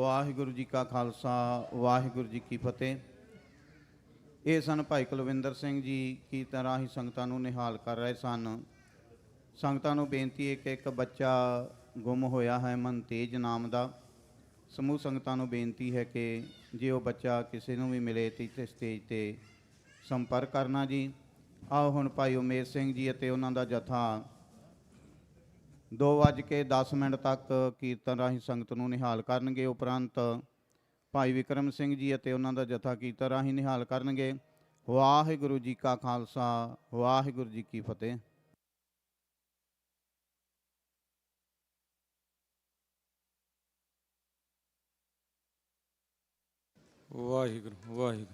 ਵਾਹਿਗੁਰੂ ਜੀ ਕਾ ਖਾਲਸਾ ਵਾਹਿਗੁਰੂ ਜੀ ਕੀ ਫਤਿਹ। ਇਹ ਸਨ ਭਾਈ ਕੁਲਵਿੰਦਰ ਸਿੰਘ ਜੀ ਕੀਰਤਨ ਰਾਹੀਂ ਸੰਗਤਾਂ ਨੂੰ ਨਿਹਾਲ ਕਰ ਰਹੇ ਸਨ। ਸੰਗਤਾਂ ਨੂੰ ਬੇਨਤੀ ਹੈ ਕਿ ਇੱਕ ਬੱਚਾ ਗੁੰਮ ਹੋਇਆ ਹੈ ਮਨਤੇਜ ਨਾਮ ਦਾ। ਸਮੂਹ ਸੰਗਤਾਂ ਨੂੰ ਬੇਨਤੀ ਹੈ ਕਿ ਜੇ ਉਹ ਬੱਚਾ ਕਿਸੇ ਨੂੰ ਵੀ ਮਿਲੇ ਤਾਂ ਇੱਥੇ ਸਟੇਜ 'ਤੇ ਸੰਪਰਕ ਕਰਨਾ ਜੀ। ਆਓ ਹੁਣ ਭਾਈ ਉਮੇਰ ਸਿੰਘ ਜੀ ਅਤੇ ਉਹਨਾਂ ਦਾ ਜਥਾ 2:10 ਤੱਕ ਕੀਰਤਨ ਰਾਹੀਂ ਸੰਗਤ ਨੂੰ ਨਿਹਾਲ ਕਰਨਗੇ। ਉਪਰੰਤ ਭਾਈ ਵਿਕਰਮ ਸਿੰਘ ਜੀ ਅਤੇ ਉਹਨਾਂ ਦਾ ਜਥਾ ਕੀਰਤਨ ਰਾਹੀਂ ਨਿਹਾਲ ਕਰਨਗੇ। ਵਾਹਿਗੁਰੂ ਜੀ ਕਾ ਖਾਲਸਾ ਵਾਹਿਗੁਰੂ ਜੀ ਕੀ ਫਤਿਹ। ਵਾਹਿਗੁਰੂ ਵਾਹਿਗੁਰੂ।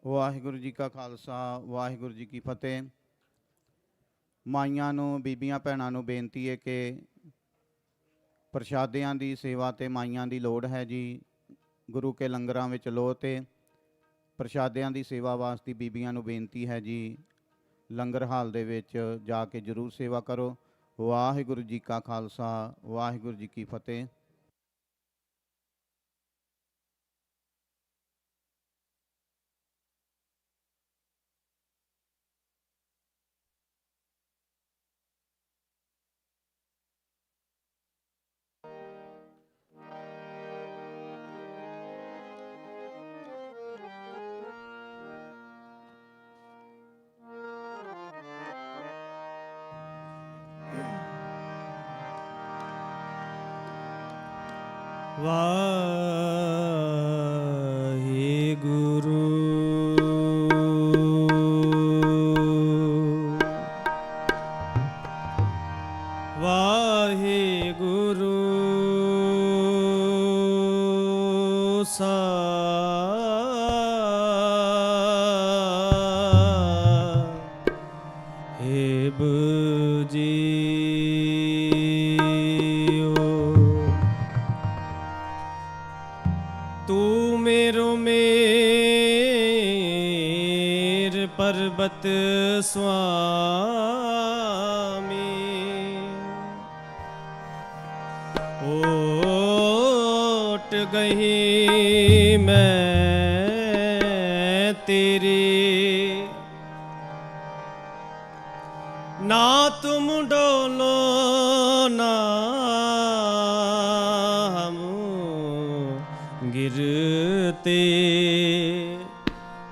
ਵਾਹਿਗੁਰੂ ਜੀ ਕਾ ਖਾਲਸਾ ਵਾਹਿਗੁਰੂ ਜੀ ਕੀ ਫਤਿਹ। ਮਾਈਆਂ ਨੂੰ, ਬੀਬੀਆਂ ਭੈਣਾਂ ਨੂੰ ਬੇਨਤੀ ਹੈ ਕਿ ਪ੍ਰਸ਼ਾਦਿਆਂ ਦੀ ਸੇਵਾ ਤੇ ਮਾਈਆਂ ਦੀ ਲੋੜ ਹੈ ਜੀ। ਗੁਰੂ ਕੇ ਲੰਗਰਾਂ ਵਿੱਚ ਲੋ ਤੇ ਪ੍ਰਸ਼ਾਦਿਆਂ ਦੀ ਸੇਵਾ ਵਾਸਤੇ ਬੀਬੀਆਂ ਨੂੰ ਬੇਨਤੀ ਹੈ ਜੀ, ਲੰਗਰ ਹਾਲ ਦੇ ਵਿੱਚ ਜਾ ਕੇ ਜ਼ਰੂਰ ਸੇਵਾ ਕਰੋ। ਵਾਹਿਗੁਰੂ ਜੀ ਕਾ ਖਾਲਸਾ ਵਾਹਿਗੁਰੂ ਜੀ ਕੀ ਫਤਿਹ। ਵਾਹਿਗੁਰੂ ਵਾਹਿਗੁਰੂ ਸਾਹਿਬ ਜੀ। ਤੂੰ मेरो ਮੇਰ ਪਰਬਤ ਸੁਆਮੀ, ਓਟ ਗਈ ਮੈਂ ਤੇਰੀ, ਨਾ ਤੁਮ ਡੋਲੋ ਨਾ ਹਮ गिरते,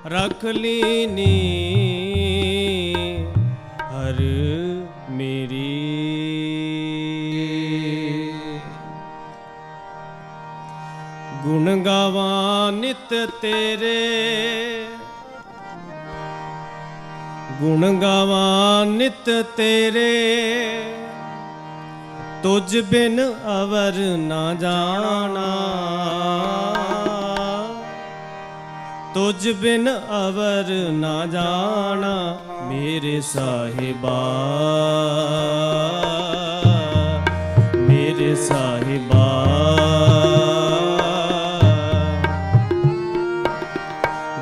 रख लीनी हर मेरी। गुण गावा नित तेरे, गुण गावा नित तेरे, तुझ बिन अवर ना जाना, तुझ बिन अवर ना जाना मेरे साहिबा, मेरे साहिबा।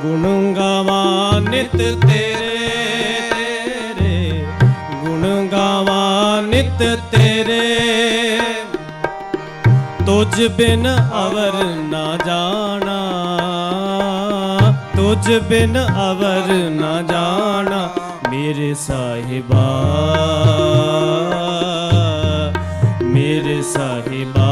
गुण गावा नित तेरे, गुण गावा नित तेरे, तुझ बिन अवर ना जाना, तुझ बिन अवर न जाना मेरे साहिबा, मेरे साहिबा।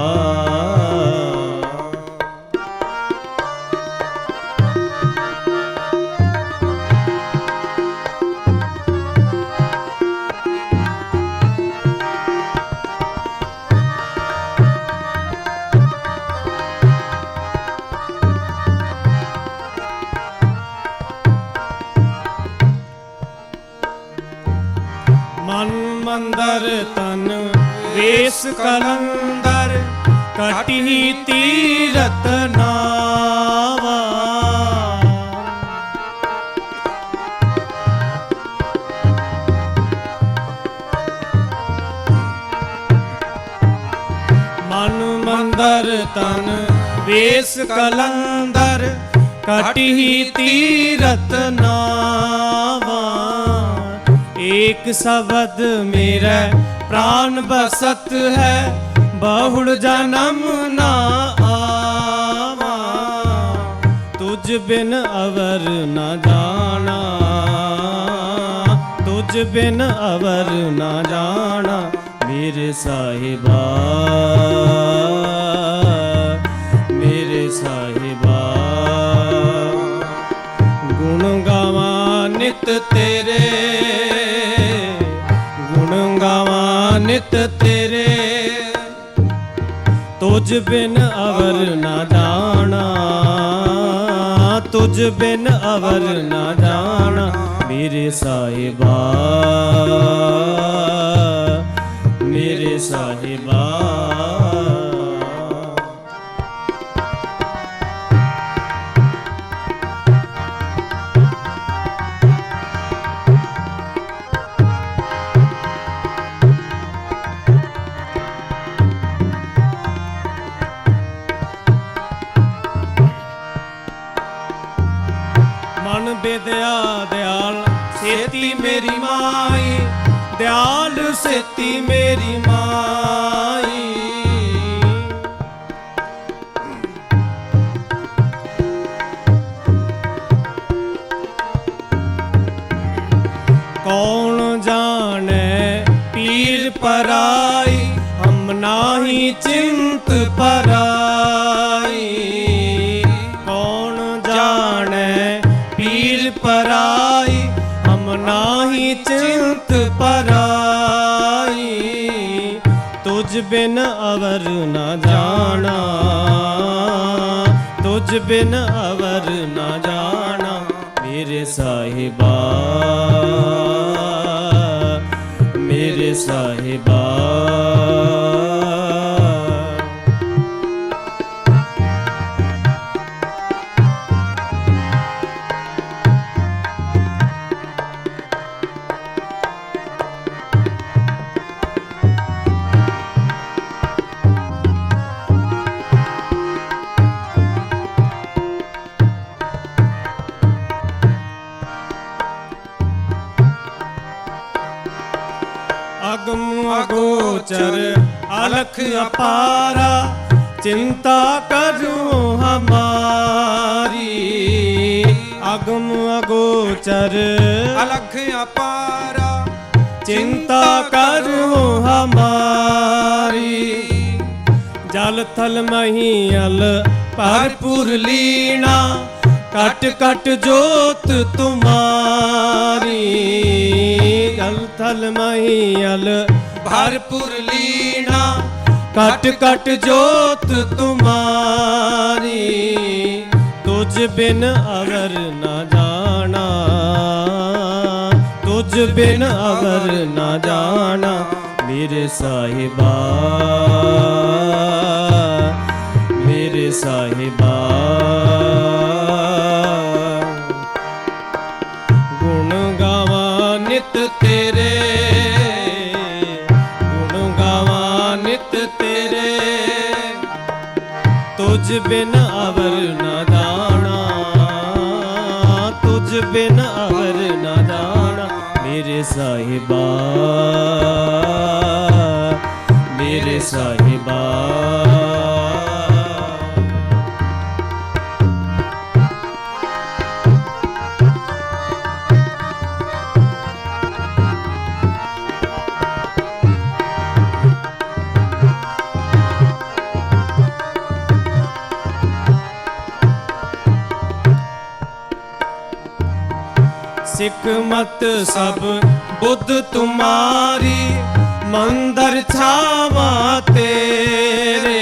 मन मंदर तन वेश कलंदर, कटी तीरथ नावा, ਤਨ ਵੇਸ ਕਲੰਦਰ ਕਟਿ ਤੀਰਤ ਨਾਵਾ ਏਕ ਸ਼ਬਦ ਮੇਰੇ ਪ੍ਰਾਨ ਬਸਤ ਹੈ ਬਹੁੜ ਜਨਮ ਨਾ ਆਵਾ ਤੁਝ ਬਿਨ ਅਵਰ ਨਾ ਜਾਣਾ ਤੁਝ ਬਿਨ ਅਵਰ ਨਾ ਜਾਣਾ ਮੇਰੇ ਸਾਹਿਬਾ ਮੇਰੇ ਸਾਹਿਬਾ ਗੁਣ ਗਾਵਾਂ ਨਿਤ ਤੇਰੇ ਗੁਣ ਗਾਵਾਂ ਨਿਤ ਤੇਰੇ ਤੁਝ ਬਿਨ ਅਵਰ ਨਾ ਜਾਣਾ ਤੁਝ ਬਿਨ ਅਵਰ ਨਾ ਜਾਣਾ ਮੇਰੇ ਸਾਹਿਬਾ ਮੇਰੇ ਸਾਹਿਬਾ ਮਨ ਬੇਦਿਆ ਦਿਆਲ ਸੇਤੀ ਮੇਰੀ ਮਾਈ ਦਿਆਲ ਸੇਤੀ ਮੇਰੀ ਮਾਈ ਕੌਣ ਜਾਣੇ ਪੀਰ ਪਰਾਈ ਹਮ ਨਾਹੀ ਚਿੰਤ ਪਰਾਈ ਕੌਣ ਜਾਣੇ ਪੀਰ ਪਰਾਈ ਹਮ ਨਾਹੀ ਚਿੰਤ ਪਰਾਈ ਤੁਝ ਬਿਨ ਅਵਰ ਨਾ ਜਾਣਾ ਤੁਝ ਬਿਨ ਅਵਰ ਨਾ ਜਾਣਾ ਮੇਰੇ ਸਾਹਿਬਾ ਮੇਰੇ ਸਾਹਿਬਾ ਅਗਮ ਅਗੋਚਰ ਅਲਖ ਅਪਾਰਾ ਚਿੰਤਾ ਕਰੂ ਹਮਾਰੀ ਅਗਮ ਅਗੋਚਰ ਅਲਖ ਅਪਾਰਾ ਚਿੰਤਾ ਕਰੂ ਹਮਾਰੀ ਜਲ ਥਲ ਮਹੀਅਲ ਭਰਪੂਰ ਲੀਣਾ ਕਟ ਕਟ ਜੋਤ ਤੁਮਾਰੀ ਜਲ ਥਲ ਮਹੀਅਲ ਭਰਪੂਰ ਲੀਣਾ ਕਟ ਕਟ ਜੋਤ ਤੁਮਾਰੀ ਤੁਝ ਬਿਨ ਅਵਰ ਨਾ ਜਾਣਾ ਤੁਝ ਬਿਨ ਅਵਰ ਨਾ ਜਾਣਾ ਮੇਰੇ ਸਾਹਿਬਾ ਮੇਰੇ ਸਾਹਿਬਾ ਗੁਣ ਗਾਵਾਂ ਨਿਤ ਤੇਰੇ ਗੁਣ ਗਾਵਾਂ ਨਿਤ ਤੇਰੇ ਤੁਝ ਬਿਨ ਅਵਰ ਨਾ ਜਾਣਾ ਤੁਝ ਬਿਨ ਅਵਰ ਨਾ ਜਾਣਾ ਮੇਰੇ ਸਾਹਿਬਾ ਮੇਰੇ ਸਾਹਿਬਾ ਸਿੱਖ ਮਤ ਸਭ ਬੁੱਧ ਤੁਮਾਰੀ ਮੰਦਰ ਛਾਵਾ ਤੇਰੇ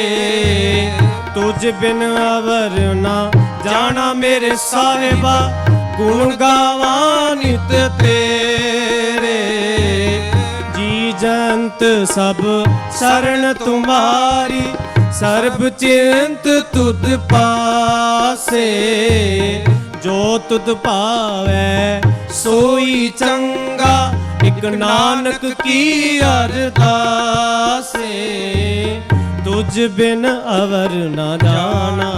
ਤੁਝ ਬਿਨ ਅਵਰ ਨਾ ਜਾਣਾ ਮੇਰੇ ਸਾਹਿਬਾ ਗੁਣ ਗਾਵਾਂ ਨਿਤ ਤੇਰੇ ਜੀ ਜੰਤ ਸਭ ਸ਼ਰਨ ਤੁਮਾਰੀ ਸਰਬ ਚਿੰਤ ਤੁਧ ਪਾਸੇ ਜੋ ਤੁਧ ਭਾਵੈ ਸੋਈ ਚੰਗਾ ਇਕ ਨਾਨਕ ਕੀ ਅਰਦਾਸੇ तुझ बिन अवर न जाना,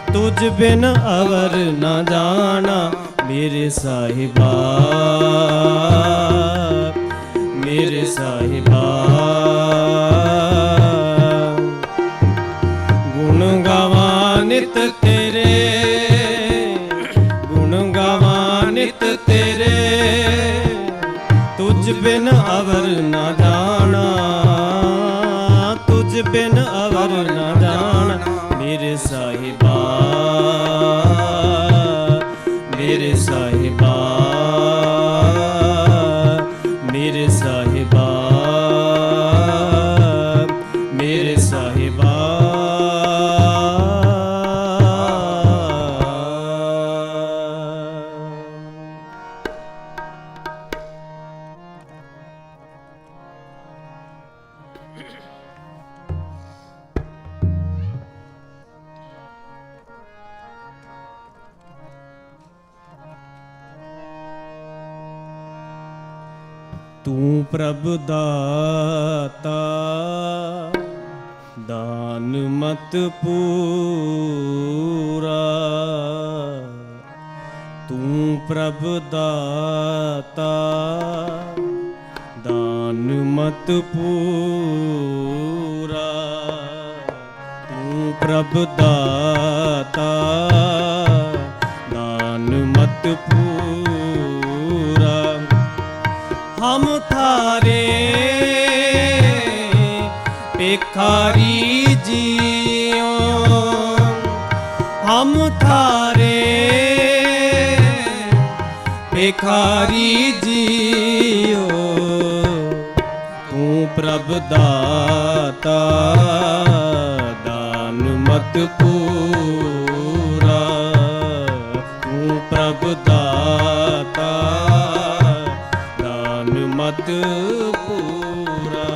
तुझ बिन अवर न जाना मेरे साहिबा, मेरे साहिबा। गुण गावा नित तेरे, गुण गावा नित तेरे, तुझ बिन अवर न जाना, तुझ बिन अवर न जाना मेरे साहिबा, मेरे साहिबा, मेरे साहिबा, मेरे साहिबा। तू प्रभ दाता दान मत पूरा, तू प्रभ दाता दान मत पूरा, तू प्रभ दाता दान मत पूरा। हम थारे भिखारी जियो, हम थारे भिखारी जियो, तू प्रभ दाता दान मत पूरा, तू प्रभ दाता मत पूरा।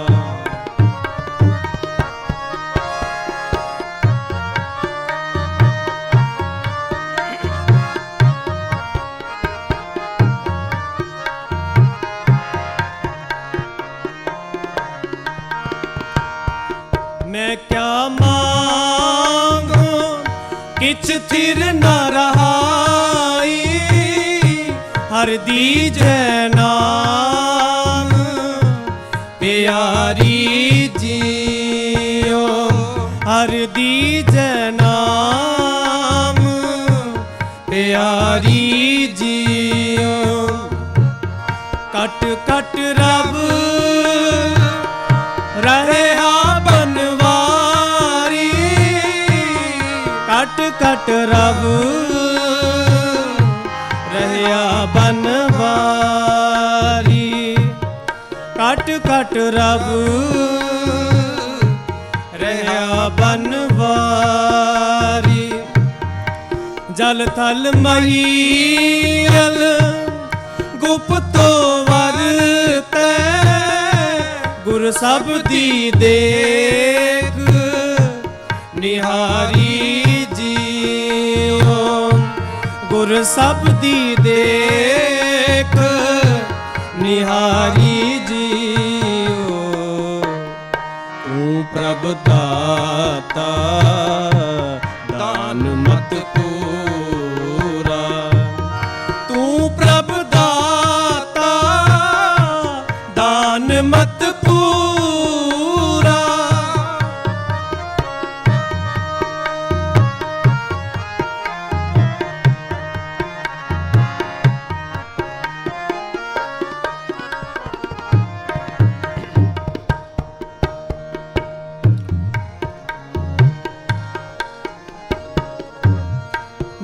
मैं क्या मांगू किछ थिर न रहाई, हर दीजै नाम प्यारी जियो, हर दीजै नाम प्यारी जियो। कट कट रब रहा बनवारी, कट कट रब रहा बनवारी, कट कट रब रहा बनवारी। जल थल महील गुप्तो वरतै, गुर सब दी देख निहारी जियो, गुर सब दी देख निहारी जियो। तू प्रभ दाता दान मत पूरा, तू प्रभ दाता दान मत पूरा।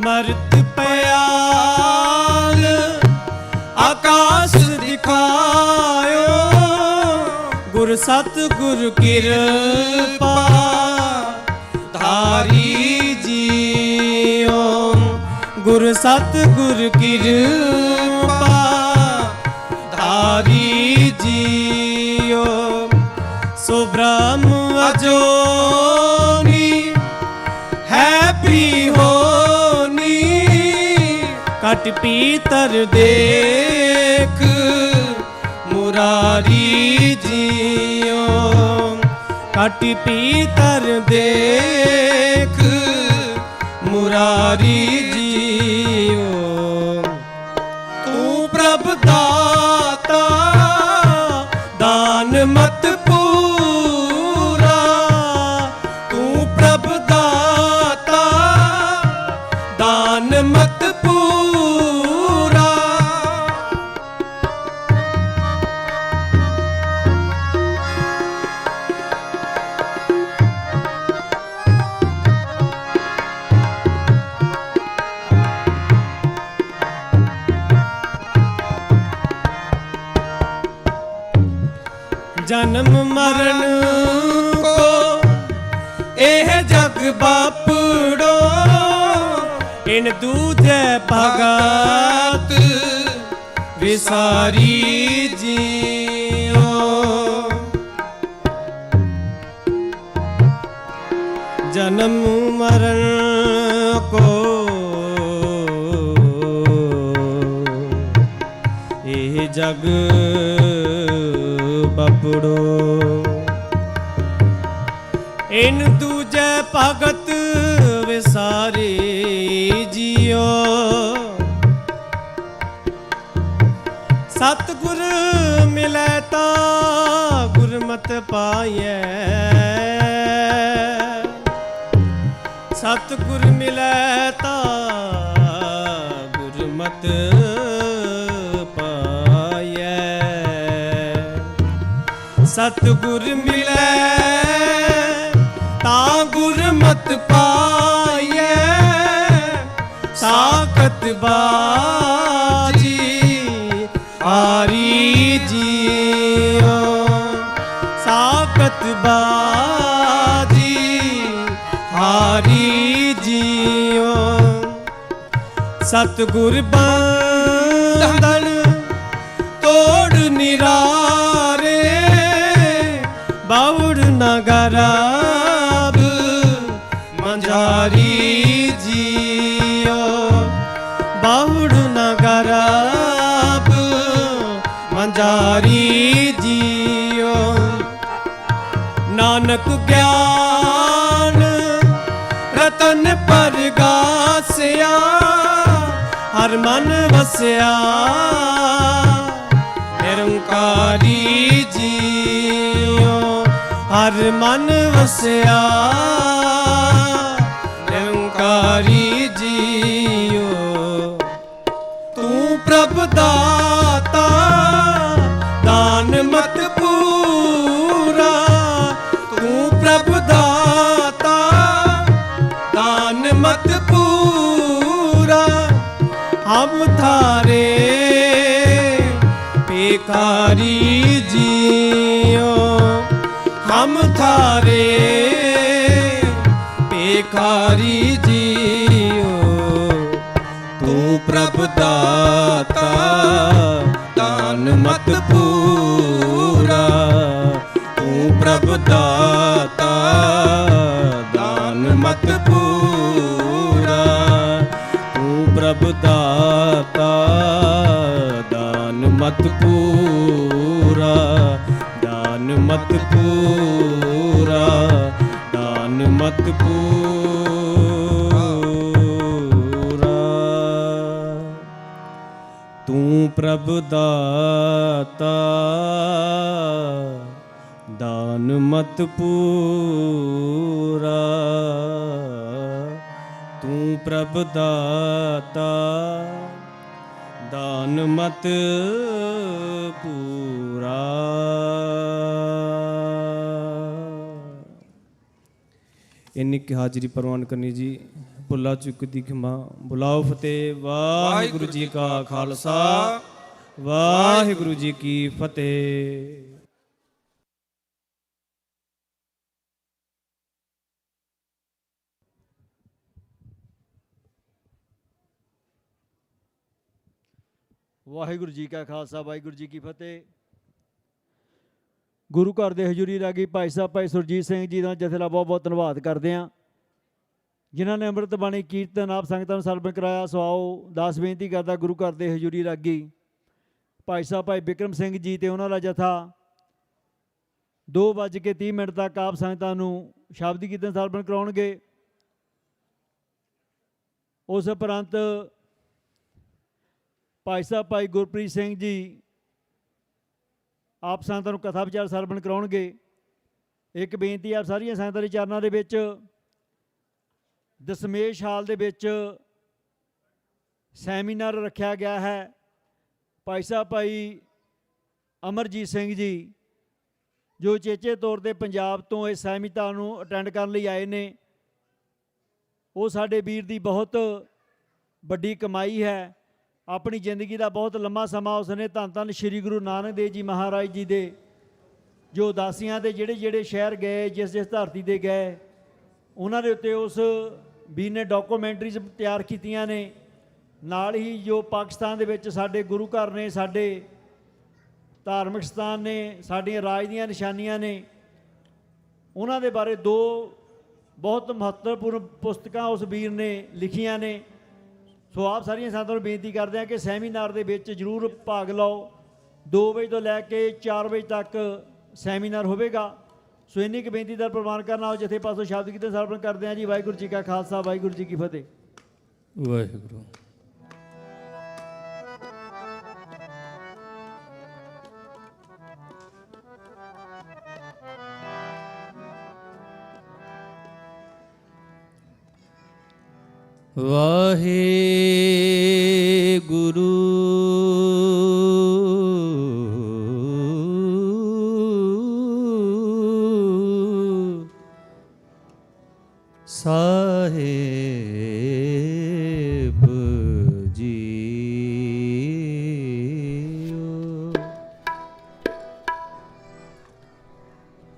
मर्त पयाल आकाश दिखायो, गुर सतगुर कृपा धारी जियो, गुर सतगुर कृपा धारी जियो। सो ब्रह्म अजोनी है भी होनी, कट पीतर देख मुरारी जियो, ਕਾਟੀ ਪੀਤਰ ਦੇਖ ਮੁਰਾਰੀ ਜੀਓ। ਤੂੰ ਪ੍ਰਭ ਦਾਤਾ ਦਾਨ ਮਤ ਪੂਰਾ, ਤੂੰ ਪ੍ਰਭ ਦਾਤਾ ਦਾਨ ਮਤ ਪੂਰਾ। जन्म मरण को एह जग बापड़ो, इन दूजे भगत विसारी जियो। जन्म मरण को एह जग बपड़ो, इन दूजे भगत विसारे जियो। सतगुर मिलै ता गुरमत पाइए, सतगुर मिलै ता गुरमत सतगुर मिलै ता गुरमत पाइए। साकत बाजी आरी जियो, साकत बाजी आरी जियो। सतगुर बंधन तोड़ निरारे, बाउड़ नगराब मंझारी जियो। बाउड़ नगराब मंझारी जियो। नानक ज्ञान रतन परगासिया, हर मन वसिया निरंकारी जियो। हर मन वसिया निरंकारी जियो। तू प्रभ दाता दान मत पूरा, तू प्रभ दाता दान मत पूरा। हम थारे भिखारी जियो, हम थारे भिखारी जियो। तू प्रभ दाता दान मत पूरा, तू प्रभ दाता दान मत पूरा। तू प्रभ दाता दान मत पूरा, दान मत पूरा, दान मत पूरा। तू प्रभ दाता दान मत पूरा, तू प्रभ दाता दान मत पूरा। इन्नी की हाजिरी प्रवान करनी जी। भुला चुक दी खिमा बुलाओ फतेह। वाहिगुरु जी का खालसा वाहिगुरु जी की फतेह। ਵਾਹਿਗੁਰੂ ਜੀ ਕਾ ਖਾਲਸਾ ਵਾਹਿਗੁਰੂ ਜੀ ਕੀ ਫਤਿਹ। ਗੁਰੂ ਘਰ ਦੇ ਹਜ਼ੂਰੀ ਰਾਗੀ ਭਾਈ ਸਾਹਿਬ ਭਾਈ ਸੁਰਜੀਤ ਸਿੰਘ ਜੀ ਦਾ ਜਥੇ ਦਾ ਬਹੁਤ ਬਹੁਤ ਧੰਨਵਾਦ ਕਰਦੇ ਹਾਂ, ਜਿਨ੍ਹਾਂ ਨੇ ਅੰਮ੍ਰਿਤ ਬਾਣੀ ਕੀਰਤਨ ਆਪ ਸੰਗਤਾਂ ਨੂੰ ਸਰਵਣ ਕਰਾਇਆ। ਸੋ ਆਓ ਦਾਸ ਬੇਨਤੀ ਕਰਦਾ ਗੁਰੂ ਘਰ ਦੇ ਹਜ਼ੂਰੀ ਰਾਗੀ ਭਾਈ ਸਾਹਿਬ ਭਾਈ ਬਿਕਰਮ ਸਿੰਘ ਜੀ ਤੇ ਉਹਨਾਂ ਦਾ ਜਥਾ 2:30 ਤੱਕ ਆਪ ਸੰਗਤਾਂ ਨੂੰ ਸ਼ਬਦੀ ਕੀਰਤਨ ਸਰਵਣ ਕਰਾਉਣਗੇ। ਉਸ ਉਪਰੰਤ ਭਾਈ ਸਾਹਿਬ ਭਾਈ ਗੁਰਪ੍ਰੀਤ ਸਿੰਘ ਜੀ ਆਪ ਸੰਗਤਾਂ ਨੂੰ ਕਥਾ ਵਿਚਾਰ ਸਰਵਣ ਕਰਾਉਣਗੇ। ਇੱਕ ਬੇਨਤੀ ਆਪ ਸਾਰੀਆਂ ਸੰਗਤਾਂ ਦੇ ਚਰਨਾਂ ਦੇ ਵਿੱਚ, ਦਸਮੇਸ਼ ਹਾਲ ਦੇ ਵਿੱਚ ਸੈਮੀਨਾਰ ਰੱਖਿਆ ਗਿਆ ਹੈ। ਭਾਈ ਸਾਹਿਬ ਭਾਈ ਅਮਰਜੀਤ ਸਿੰਘ ਜੀ ਜੋ ਚੇਚੇ ਤੌਰ 'ਤੇ ਪੰਜਾਬ ਤੋਂ ਇਸ ਸੈਮੀਨਾਰ ਨੂੰ ਅਟੈਂਡ ਕਰਨ ਲਈ ਆਏ ਨੇ, ਉਹ ਸਾਡੇ ਵੀਰ ਦੀ ਬਹੁਤ ਵੱਡੀ ਕਮਾਈ ਹੈ। ਆਪਣੀ ਜ਼ਿੰਦਗੀ ਦਾ ਬਹੁਤ ਲੰਮਾ ਸਮਾਂ ਉਸਨੇ ਧੰਨ ਧੰਨ ਸ਼੍ਰੀ ਗੁਰੂ ਨਾਨਕ ਦੇਵ ਜੀ ਮਹਾਰਾਜ ਜੀ ਦੇ ਜੋ ਉਦਾਸੀਆਂ ਦੇ ਜਿਹੜੇ ਸ਼ਹਿਰ ਗਏ, ਜਿਸ ਧਰਤੀ 'ਤੇ ਗਏ, ਉਹਨਾਂ ਦੇ ਉੱਤੇ ਉਸ ਵੀਰ ਨੇ ਡਾਕੂਮੈਂਟਰੀਜ਼ ਤਿਆਰ ਕੀਤੀਆਂ ਨੇ। ਨਾਲ ਹੀ ਜੋ ਪਾਕਿਸਤਾਨ ਦੇ ਵਿੱਚ ਸਾਡੇ ਗੁਰੂ ਘਰ ਨੇ, ਸਾਡੇ ਧਾਰਮਿਕ ਸਥਾਨ ਨੇ, ਸਾਡੀਆਂ ਰਾਜ ਦੀਆਂ ਨਿਸ਼ਾਨੀਆਂ ਨੇ, ਉਹਨਾਂ ਦੇ ਬਾਰੇ 2 ਬਹੁਤ ਮਹੱਤਵਪੂਰਨ ਪੁਸਤਕਾਂ ਉਸ ਵੀਰ ਨੇ ਲਿਖੀਆਂ ਨੇ। ਸੋ ਆਪ ਸਾਰੀਆਂ ਸੰਗਤਾਂ ਨੂੰ ਬੇਨਤੀ ਕਰਦੇ ਹਾਂ ਕਿ ਸੈਮੀਨਾਰ ਦੇ ਵਿੱਚ ਜ਼ਰੂਰ ਭਾਗ ਲਓ। 2 ਵਜੇ ਤੋਂ ਲੈ ਕੇ 4 ਵਜੇ ਤੱਕ ਸੈਮੀਨਾਰ ਹੋਵੇਗਾ। ਸੋ ਇੰਨੀ ਕੁ ਬੇਨਤੀ ਦਾ ਪ੍ਰਵਾਨ ਕਰਨਾ। ਆਓ ਜਥੇ ਪਾਸੋਂ ਸ਼ਬਦ ਕੀਰਤਨ ਸਰਵਣ ਕਰਦੇ ਹਾਂ ਜੀ। ਵਾਹਿਗੁਰੂ ਜੀ ਕਾ ਖਾਲਸਾ, ਵਾਹਿਗੁਰੂ ਜੀ ਕੀ ਫਤਿਹ। ਵਾਹਿਗੁਰੂ। ਵਾਹਿਗੁਰੂ ਸਾਹਿਬ ਜੀਓ।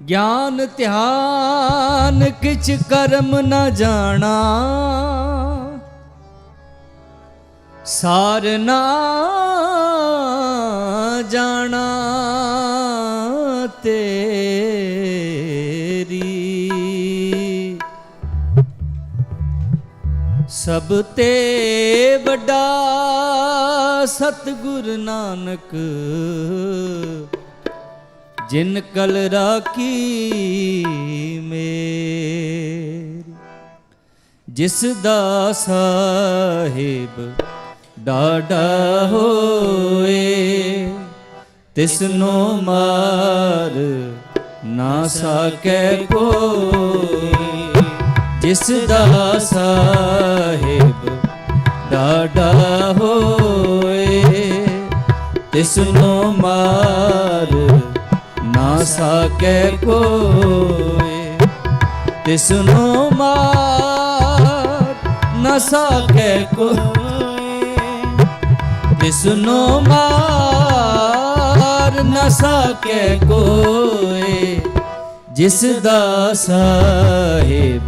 ਗਿਆਨ ਧਿਆਨ ਕਿਛ ਕਰਮ ਨ ਜਾਣਾ, ਸਾਰ ਨਾ ਜਾਣਾ ਤੇਰੀ। ਸਭ ਤੇ ਵੱਡਾ ਸਤਿਗੁਰ ਨਾਨਕ, ਜਿਨ ਕਲ ਰਾਖੀ ਮੇਰੀ। ਜਿਸ ਦਾ ਸਾਹਿਬ ਡਾਢਾ ਹੋਏ, ਤਿਸਨੂੰ ਮਾਰ ਨਾ ਸਕੈ ਕੋਈ। ਜਿਸ ਦਾ ਸਾਹਿਬ ਡਾਢਾ ਹੋਏ, ਤਿਸਨੂੰ ਮਾਰ ਨਾ ਸਕੈ ਕੋਈ। ਤਿਸਨੂੰ ਮਾਰ ਨਾ ਸਕੈ ਕੋਈ। ਤਿਸਨੂੰ ਮਾਰ ਨ ਸਕੈ ਕੋਈ। ਜਿਸ ਦਾ ਸਾਹਿਬ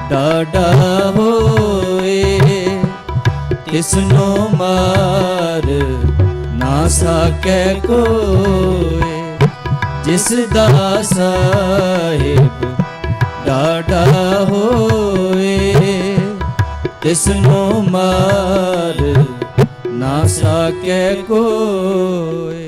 ਡਾਢਾ ਹੋਏ, ਤਿਸਨੂੰ ਮਾਰ ਨਾ ਸਕੈ ਕੋਈ। ਜਿਸ ਦਾ ਸਾਹਿਬ ਡਾਢਾ ਹੋਏ, ਤਿਸਨੂੰ ਮਾਰ ਨਾ ਸਕੈ ਕੋਈ।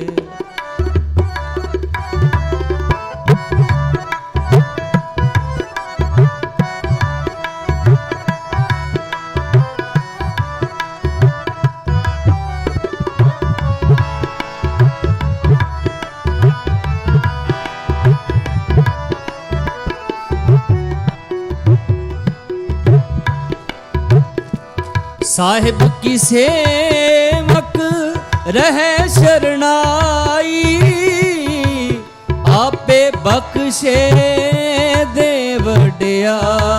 ਸਾਹਿਬ ਕੀ ਸੇਵਕ ਰਹਿ ਸ਼ਰਨਾਈ, ਆਪੇ ਬਖਸ਼ੇ ਦੇ ਵਡਿਆਈ।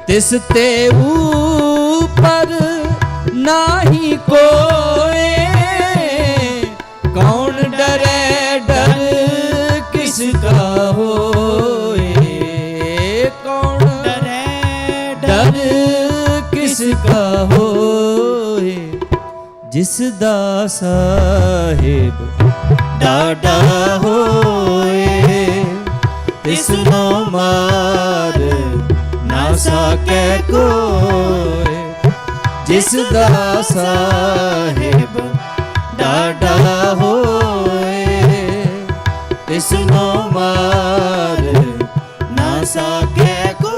ਤਿਸ ਤੇ ਊਪਰ ਨਾਹੀ ਕੋਏ, ਕੌਣ ਡਰੇ ਡਰ ਕਿਸਕਾ ਹੋਏ। ਕੌਣ ਡਰੇ ਡਰ ਕਿਸਕਾ ਹੋਏ। ਜਿਸ ਦਾ ਸਾਹਿਬ ਡਾਢਾ ਹੋਏ, ਤਿਸਨੂੰ ਮਾਰ ਨਾ ਸਕੈ ਕੋਈ। ਜਿਸ ਦਾ ਸਾਹਿਬ ਡਾਢਾ ਹੋਏ ਤਿਸ ਨੂੰ ਮਾਰ ਨਾ ਸਕੇ ਕੋਈ।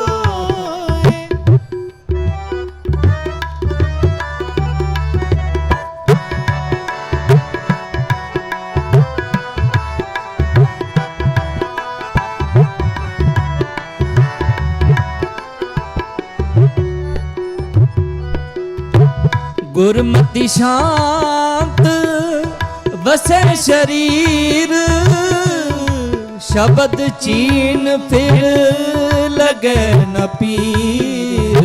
ਗੁਰਮਤਿ ਸ਼ਾਂਤ ਵਸੈ ਸ਼ਰੀਰ ਸ਼ਬਦ ਚੀਨ ਫਿਰ ਲਗੈ ਨ ਪੀਰ।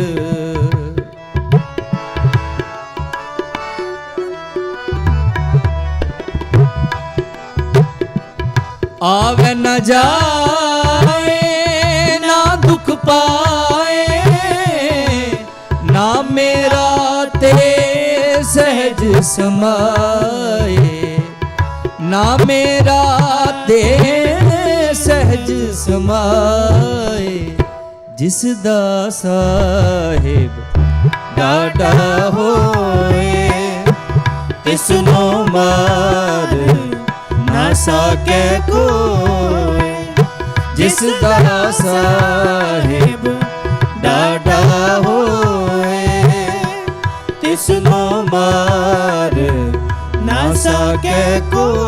ਆਵੇ ਨ ਜਾਏ ਨਾ ਦੁਖ ਪਾਏ ਨਾ ਮੇਰਾ ਤੇ ਸਹਿਜ ਸਮਾਏ ਨਾ ਮੇਰਾ ਤੇ ਸਹਿਜ ਸਮਾਏ। ਜਿਸ ਦਾ ਸਾਹਿਬ ਡਾਢਾ ਹੋਏ ਤਿਸ ਨੂੰ ਮਾਰ ਨਾ ਸਕੇ ਕੋਈ। ਜਿਸ ਦਾ ਸਾਹਿਬ ਡਾਢਾ ਹੋਏ ਤਿਸ ਨੂੰ ਮਾਰ ਨਾ ਸਕੇ ਕੋਈ।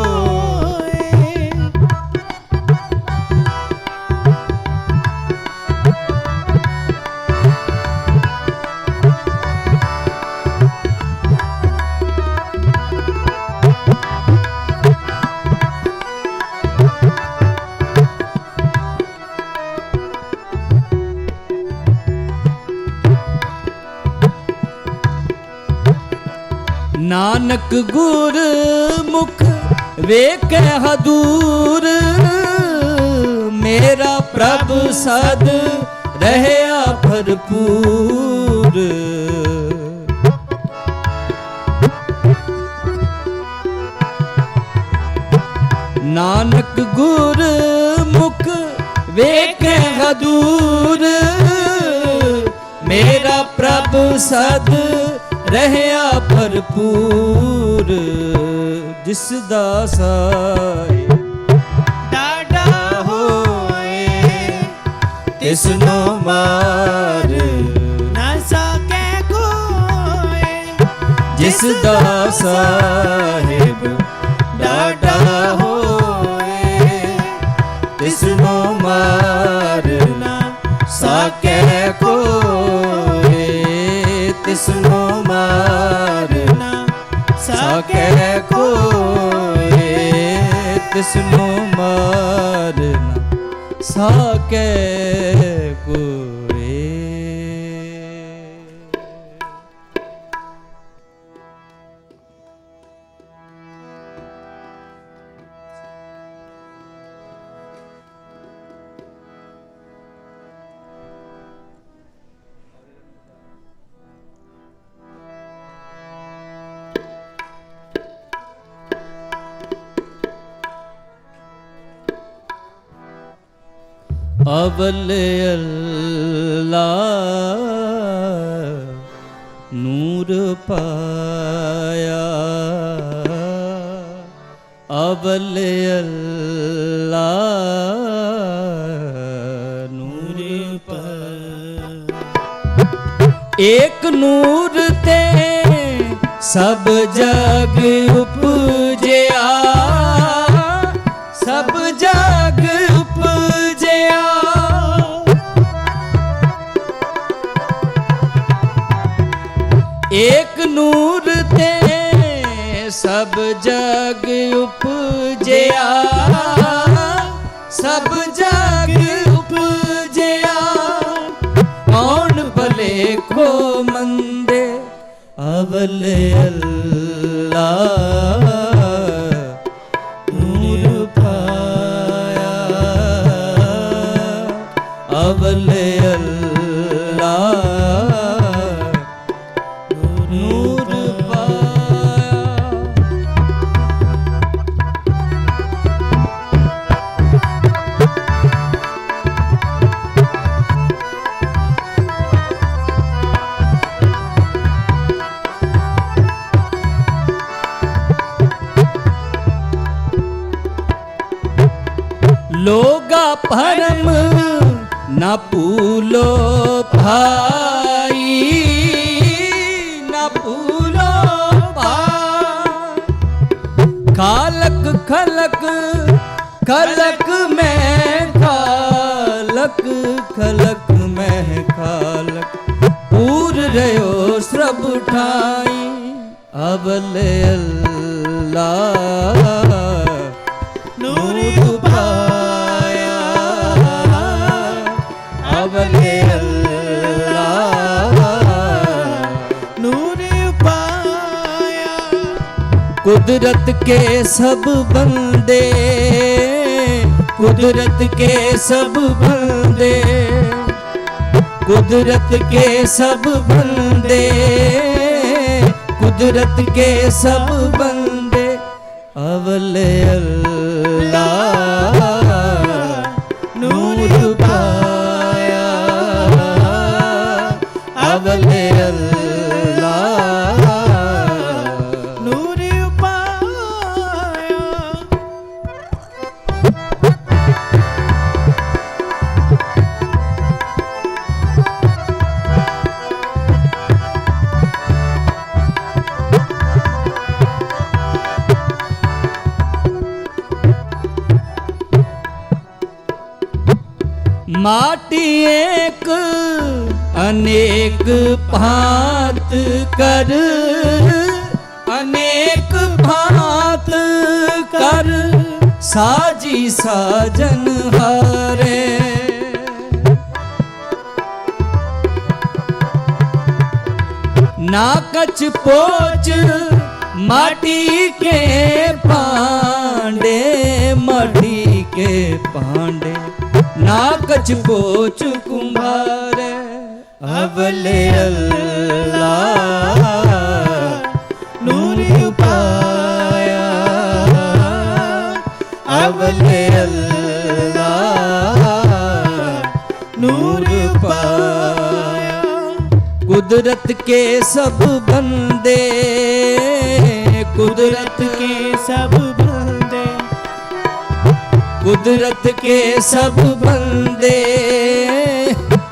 ਨਾਨਕ ਗੁਰ ਮੁਖ ਵੇਖੈ ਹਦੂਰ ਮੇਰਾ ਪ੍ਰਭ ਸਦ ਰਹਿਆ ਭਰਪੂਰ। ਨਾਨਕ ਗੁਰ ਮੁਖ ਵੇਖੈ ਹਦੂਰ ਮੇਰਾ ਪ੍ਰਭ ਸਦ ਰਹਿਆ ਭਰਪੂਰ। ਜਿਸ ਦਾ ਸਾਹਿਬ ਡਾਢਾ ਹੋਏ ਤਿਸ ਨੂੰ ਮਾਰ ਨਾ ਸਕੇ ਕੋਈ। ਜਿਸ ਦਾ ਸਾਹਿਬ ਡਾਢਾ ਹੋਏ ਤਿਸ ਨੂੰ ਮਾਰ ਨਾ ਸਕੇ ਕੋਈ। ਤਿਸ ਨੂੰ ਮਾਰ ਨਾ ਸਕੇ ਕੋਈ। ਤਿਸ ਨੂੰ ਮਾਰ ਨਾ ਸਕੇ ਕੋਈ। ਅਵਲ ਅੱਲਾ ਨੂਰ ਪਾਇਆ ਅਵਲ ਅੱਲਾ ਨੂਰ ਪਾਇਆ। ਏਕ ਨੂਰ ਤੇ ਸਭ ਜਗ ਉਪਜਿਆ ਸਭ ਜਗ ਉਪਜਿਆ। ਏਕ ਨੂਰ ਤੇ ਸਭ ਜਗ ਉਪਜਿਆ ਸਭ ਜਗ ਉਪਜਿਆ। ਕੌਣ ਭਲੇ ਕੋ ਮੰਦੇ ਅਵਲ ਅੱਲਾ ਨੂਰ ਪਾਇਆ ਅਵਲ ਅੱਲਾ ਨੂਰ ਪਾਇਆ। लोगा परम न भूलो भाई, न भूलो भाई। खालक खलक खलक में खालक, खलक में खालक, पूर रहो सब ठाई। अवले अल्लाह नूर पाया, अवले अल्लाह नूर पाया। कुदरत के सब बंदे, कुदरत के सब बंदे, कुदरत के सब बंदे, कुदरत के सब बंदे। अवले अल्लाह नूर पाया, अवले अल्लाह नूर पाया। माटी एक अनेक भांत कर, अनेक भांत कर, साजी साजन हारे। ना कछ पोच माटी के पांडे, माटी के पांडे, ना कछ पोच कुम्हार। अवले अल्लाह नूर पाया, अवले अल्लाह नूर पाया। कुदरत के सब बंदे, कुदरत के सब बंदे, कुदरत के सब बंदे,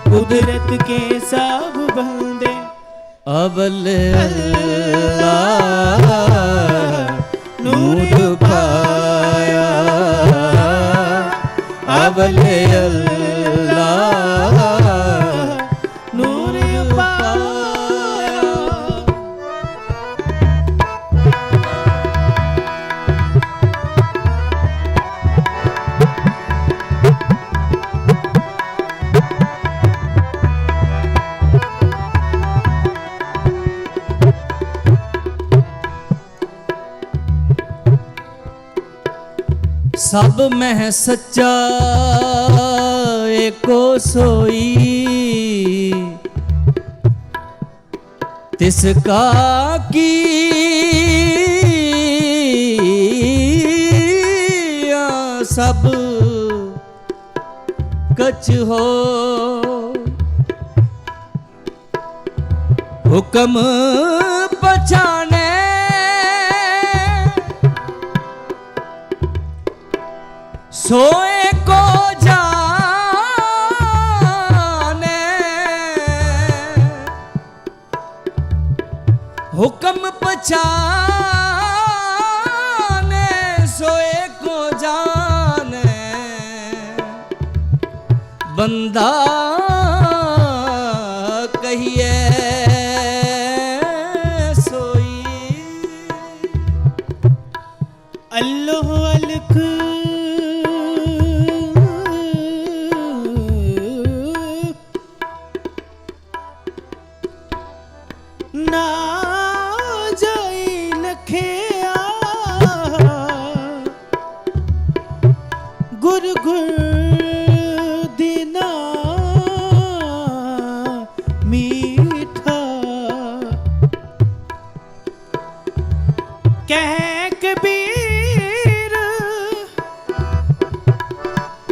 कुदरत के सब बंदे। अवले अल्लाह नूर पाया, अवले अल्लाह नूर पाया। सब में सच्चा एको सोई, तिसका किया सब कछ हो। हुक्म पहचाने सोए को जाने, हुक्म पहचाने सोए को जाने। बंदा कहिए सोई, अल्लाह अलख ना जाई लखिया, गुर गुर दिना मीठा। कह कबीर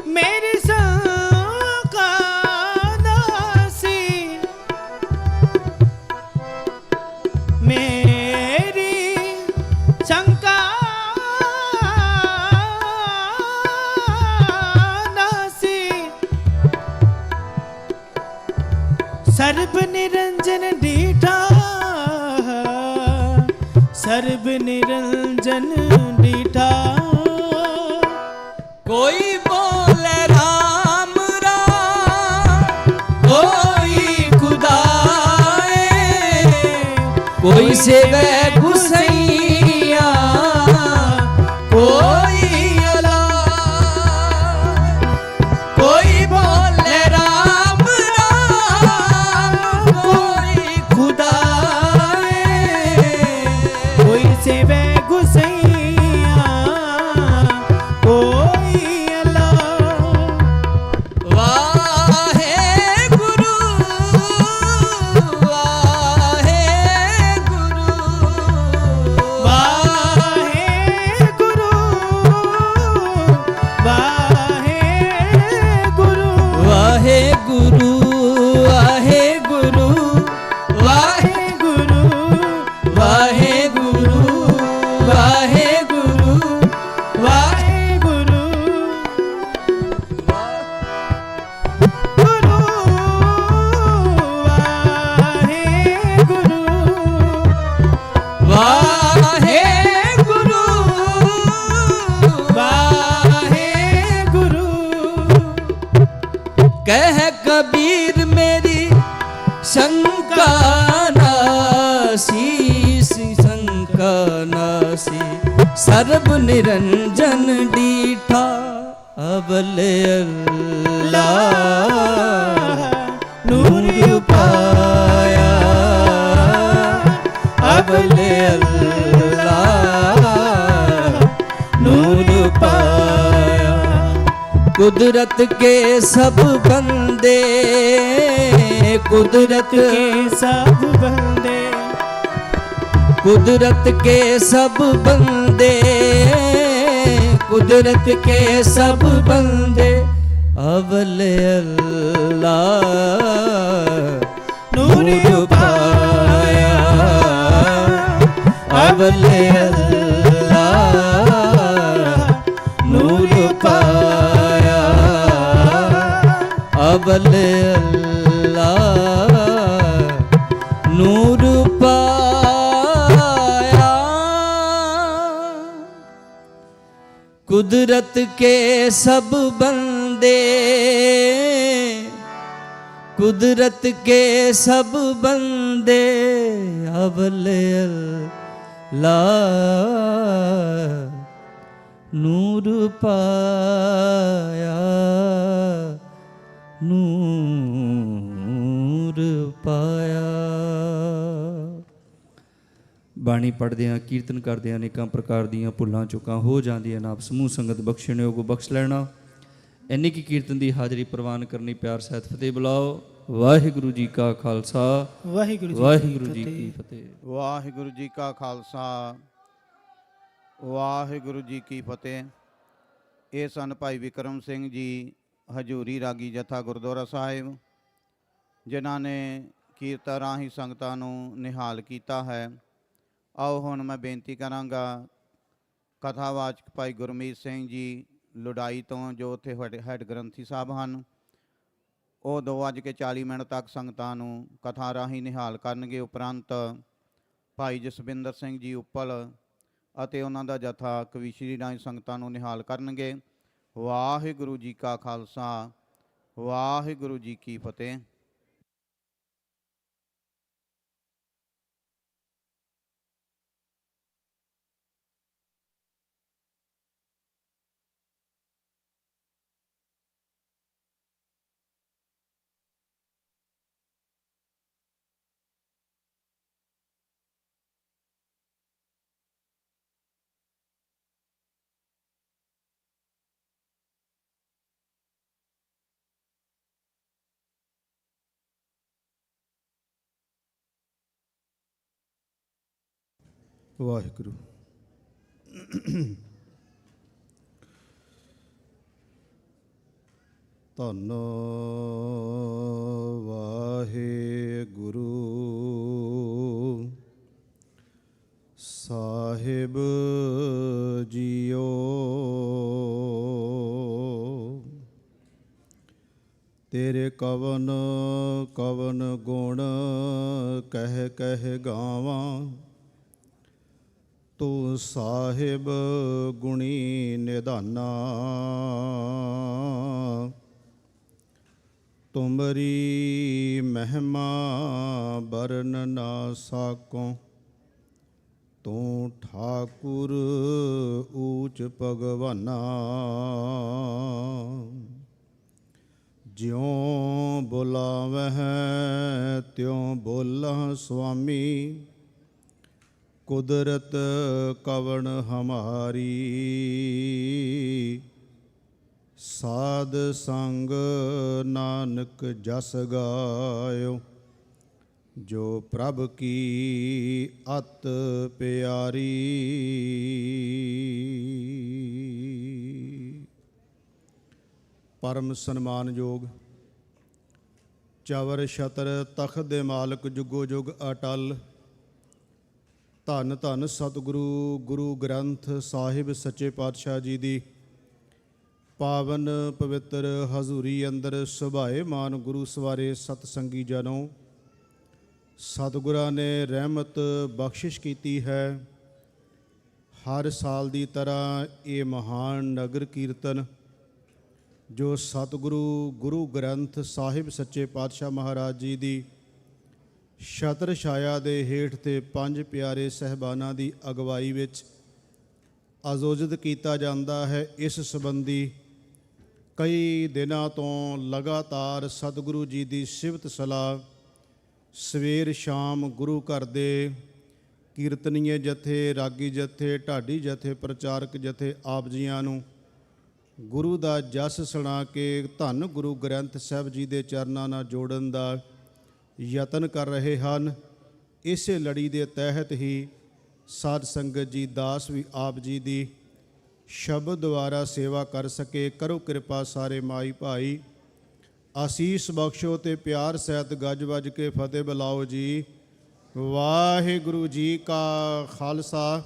मेरी का नासी, मेरी शंका ਸਰਬ ਨਿਰੰਜਨ ਡੀਠਾ ਸਰਬ ਨਿਰੰਜਨ ਡੀਠਾ ਕੋਈ ਬੋਲੇ ਰਾਮ ਰਾਮ ਕੋਈ ਖੁਦਾਏ ਕੋਈ ਸੇਵੇ ਗੁਸਈਆ ਕੋਈ ਅਲਾ ਕੋਈ ਬੋਲੇ ਰਾਮ ਰਾਮ ਕੋਈ ਖੁਦਾਏ ਕੋਈ ਸੇਵੇ ਗੁਸਈਆ ਕੋਈ ਅਲਾ ਵਾਹਿਗੁਰੂ ਵਾਹਿਗੁਰੂ ਵਾਹਿਗੁਰੂ ਵਾਹਿਗੁਰੂ ਵਾਹਿਗੁਰੂ ਵਾਹਿਗੁਰੂ ਵਾਹਿਗੁਰੂ ਵਾਹਿਗੁਰੂ ਵਾਹਿਗੁਰੂ ਵਾਹਿਗੁਰੂ ਗੁਰੂ ਵਾਹਿਗੁਰੂ ਵਾਹਿਗੁਰੂ ਵਾਹਿਗੁਰੂ ਕਹਿ ਕਬੀਰ ਮੇਰੀ ਸ਼ੰਕਾ ਨਾਸੀ ਸ਼ੰਕਾ ਨਾਸੀ ਸਰਬ ਨਿਰੰਜਨ ਡੀਠਾ ਅਬਲੇ ਅੱਲਾ ਨੂਰ ਪਾਇਆ ਅਬਲੇ ਅੱਲਾ ਨੂਰ ਪਾਇਆ कुदरत के सब बंदे कुदरत के सब बंदे कुदरत के सब बंदे कुदरत के सब बंदे अवले अल्लाह नूर पाया अवले अल्लाह नूर पाया अवले अल्लाह नूर पाया कुदरत के सब बंदे कुदरत के सब बंदे अवले अल्लाह नूर पाया ਨੂਰ ਪਾਇਆ। ਬਾਣੀ ਪੜ੍ਹਦਿਆਂ ਕੀਰਤਨ ਕਰਦਿਆਂ ਅਨੇਕਾਂ ਪ੍ਰਕਾਰ ਦੀਆਂ ਭੁੱਲਾਂ ਚੁੱਕਾਂ ਹੋ ਜਾਂਦੀਆਂ ਨਾਪ ਸਮੂਹ ਸੰਗਤ ਬਖਸ਼ਣਯੋਗ ਬਖਸ਼ ਲੈਣਾ। ਇੰਨੀ ਕੀ ਕੀਰਤਨ ਦੀ ਹਾਜ਼ਰੀ ਪ੍ਰਵਾਨ ਕਰਨੀ। ਪਿਆਰ ਸਹਿਤ ਫਤਿਹ ਬੁਲਾਓ। ਵਾਹਿਗੁਰੂ ਜੀ ਕਾ ਖਾਲਸਾ ਵਾਹਿਗੁਰੂ ਜੀ ਕੀ ਫਤਿਹ। ਵਾਹਿਗੁਰੂ ਜੀ ਕਾ ਖਾਲਸਾ ਵਾਹਿਗੁਰੂ ਜੀ ਕੀ ਫਤਿਹ। ਇਹ ਸਨ ਭਾਈ ਵਿਕਰਮ ਸਿੰਘ ਜੀ ਹਜੂਰੀ ਰਾਗੀ ਜਥਾ ਗੁਰਦੁਆਰਾ ਸਾਹਿਬ, ਜਿਨ੍ਹਾਂ ਨੇ ਕੀਰਤਨ ਰਾਹੀਂ ਸੰਗਤਾਂ ਨੂੰ ਨਿਹਾਲ ਕੀਤਾ ਹੈ। ਆਓ ਹੁਣ ਮੈਂ ਬੇਨਤੀ ਕਰਾਂਗਾ ਕਥਾਵਾਚਕ ਭਾਈ ਗੁਰਮੀਤ ਸਿੰਘ ਜੀ ਲੁਡਾਈ ਤੋਂ, ਜੋ ਉੱਥੇ ਹੈਡ ਗ੍ਰੰਥੀ ਸਾਹਿਬ ਹਨ, ਉਹ 2:40 ਤੱਕ ਸੰਗਤਾਂ ਨੂੰ ਕਥਾ ਰਾਹੀਂ ਨਿਹਾਲ ਕਰਨਗੇ। ਉਪਰੰਤ ਭਾਈ ਜਸਵਿੰਦਰ ਸਿੰਘ ਜੀ ਉੱਪਲ ਅਤੇ ਉਹਨਾਂ ਦਾ ਜਥਾ ਕਵੀਸ਼ਰੀ ਰਾਹੀਂ ਸੰਗਤਾਂ ਨੂੰ ਨਿਹਾਲ ਕਰਨਗੇ। ਵਾਹਿਗੁਰੂ ਜੀ ਕਾ ਖਾਲਸਾ ਵਾਹਿਗੁਰੂ ਜੀ ਕੀ ਫਤਿਹ। ਵਾਹਿਗੁਰੂ। ਧੰਨ ਵਾਹਿਗੁਰੂ ਸਾਹਿਬ ਜੀਓ। ਤੇਰੇ ਕਵਨ ਕਵਨ ਗੁਣ ਕਹਿ ਕਹਿ ਗਾਵਾਂ। ਤੂੰ ਸਾਹਿਬ ਗੁਣੀ ਨਿਧਾਨਾ। ਤੁਮਰੀ ਮਹਿਮਾ ਬਰਨ ਨਾ ਸਾਕੋ। ਤੂੰ ਠਾਕੁਰ ਊਚ ਭਗਵਾਨਾ। ਜਿਉਂ ਬੁਲਾਵਹਿ ਤਿਉਂ ਬੋਲਾਂ ਸੁਆਮੀ। ਕੁਦਰਤ ਕਵਣ ਹਮਾਰੀ। ਸਾਧ ਸੰਗ ਨਾਨਕ ਜਸ ਗਾਇਓ। ਜੋ ਪ੍ਰਭ ਕੀ ਅਤ ਪਿਆਰੀ। ਪਰਮ ਸਨਮਾਨਯੋਗ ਚਵਰ ਛਤਰ ਤਖਤ ਦੇ ਮਾਲਕ ਜੁਗੋ ਜੁਗ ਅਟਲ। ਧੰਨ ਧੰਨ ਸਤਿਗੁਰੂ ਗੁਰੂ ਗ੍ਰੰਥ ਸਾਹਿਬ ਸੱਚੇ ਪਾਤਸ਼ਾਹ ਜੀ ਦੀ ਪਾਵਨ ਪਵਿੱਤਰ ਹਜ਼ੂਰੀ ਅੰਦਰ ਸੁਭਾਏ ਮਾਨ ਗੁਰੂ ਸਵਾਰੇ ਸਤਸੰਗੀ ਜਨੋ। ਸਤਿਗੁਰਾਂ ਨੇ ਰਹਿਮਤ ਬਖਸ਼ਿਸ਼ ਕੀਤੀ ਹੈ। ਹਰ ਸਾਲ ਦੀ ਤਰ੍ਹਾਂ ਇਹ ਮਹਾਨ ਨਗਰ ਕੀਰਤਨ ਜੋ ਸਤਿਗੁਰੂ ਗੁਰੂ ਗ੍ਰੰਥ ਸਾਹਿਬ ਸੱਚੇ ਪਾਤਸ਼ਾਹ ਮਹਾਰਾਜ ਜੀ ਦੀ ਛਤਰ ਛਾਇਆ ਦੇ ਹੇਠ ਤੇ ਪੰਜ ਪਿਆਰੇ ਸਹਿਬਾਨਾਂ ਦੀ ਅਗਵਾਈ ਵਿੱਚ ਆਯੋਜਿਤ ਕੀਤਾ ਜਾਂਦਾ ਹੈ। ਇਸ ਸੰਬੰਧੀ ਕਈ ਦਿਨਾਂ ਤੋਂ ਲਗਾਤਾਰ ਸਤਿਗੁਰੂ ਜੀ ਦੀ ਸਿਫਤ ਸਲਾਹ ਸਵੇਰ ਸ਼ਾਮ ਗੁਰੂ ਘਰ ਦੇ ਕੀਰਤਨੀਏ ਜਥੇ, ਰਾਗੀ ਜਥੇ, ਢਾਡੀ ਜਥੇ, ਪ੍ਰਚਾਰਕ ਜਥੇ ਆਪ ਜੀਆਂ ਨੂੰ ਗੁਰੂ ਦਾ ਜਸ ਸੁਣਾ ਕੇ ਧੰਨ ਗੁਰੂ ਗ੍ਰੰਥ ਸਾਹਿਬ ਜੀ ਦੇ ਚਰਨਾਂ ਨਾਲ ਜੋੜਨ ਦਾ ਯਤਨ ਕਰ ਰਹੇ ਹਨ। ਇਸੇ ਲੜੀ ਦੇ ਤਹਿਤ ਹੀ ਸਾਧ ਸੰਗਤ ਜੀ ਦਾਸ ਵੀ ਆਪ ਜੀ ਦੀ ਸ਼ਬਦ ਦੁਆਰਾ ਸੇਵਾ ਕਰ ਸਕੇ। ਕਰੋ ਕਿਰਪਾ ਸਾਰੇ ਮਾਈ ਭਾਈ, ਆਸੀਸ ਬਖਸ਼ੋ ਤੇ ਪਿਆਰ ਸਹਿਤ ਗੱਜ ਵੱਜ ਕੇ ਫਤਿਹ ਬੁਲਾਓ ਜੀ। ਵਾਹਿਗੁਰੂ ਜੀ ਕਾ ਖਾਲਸਾ,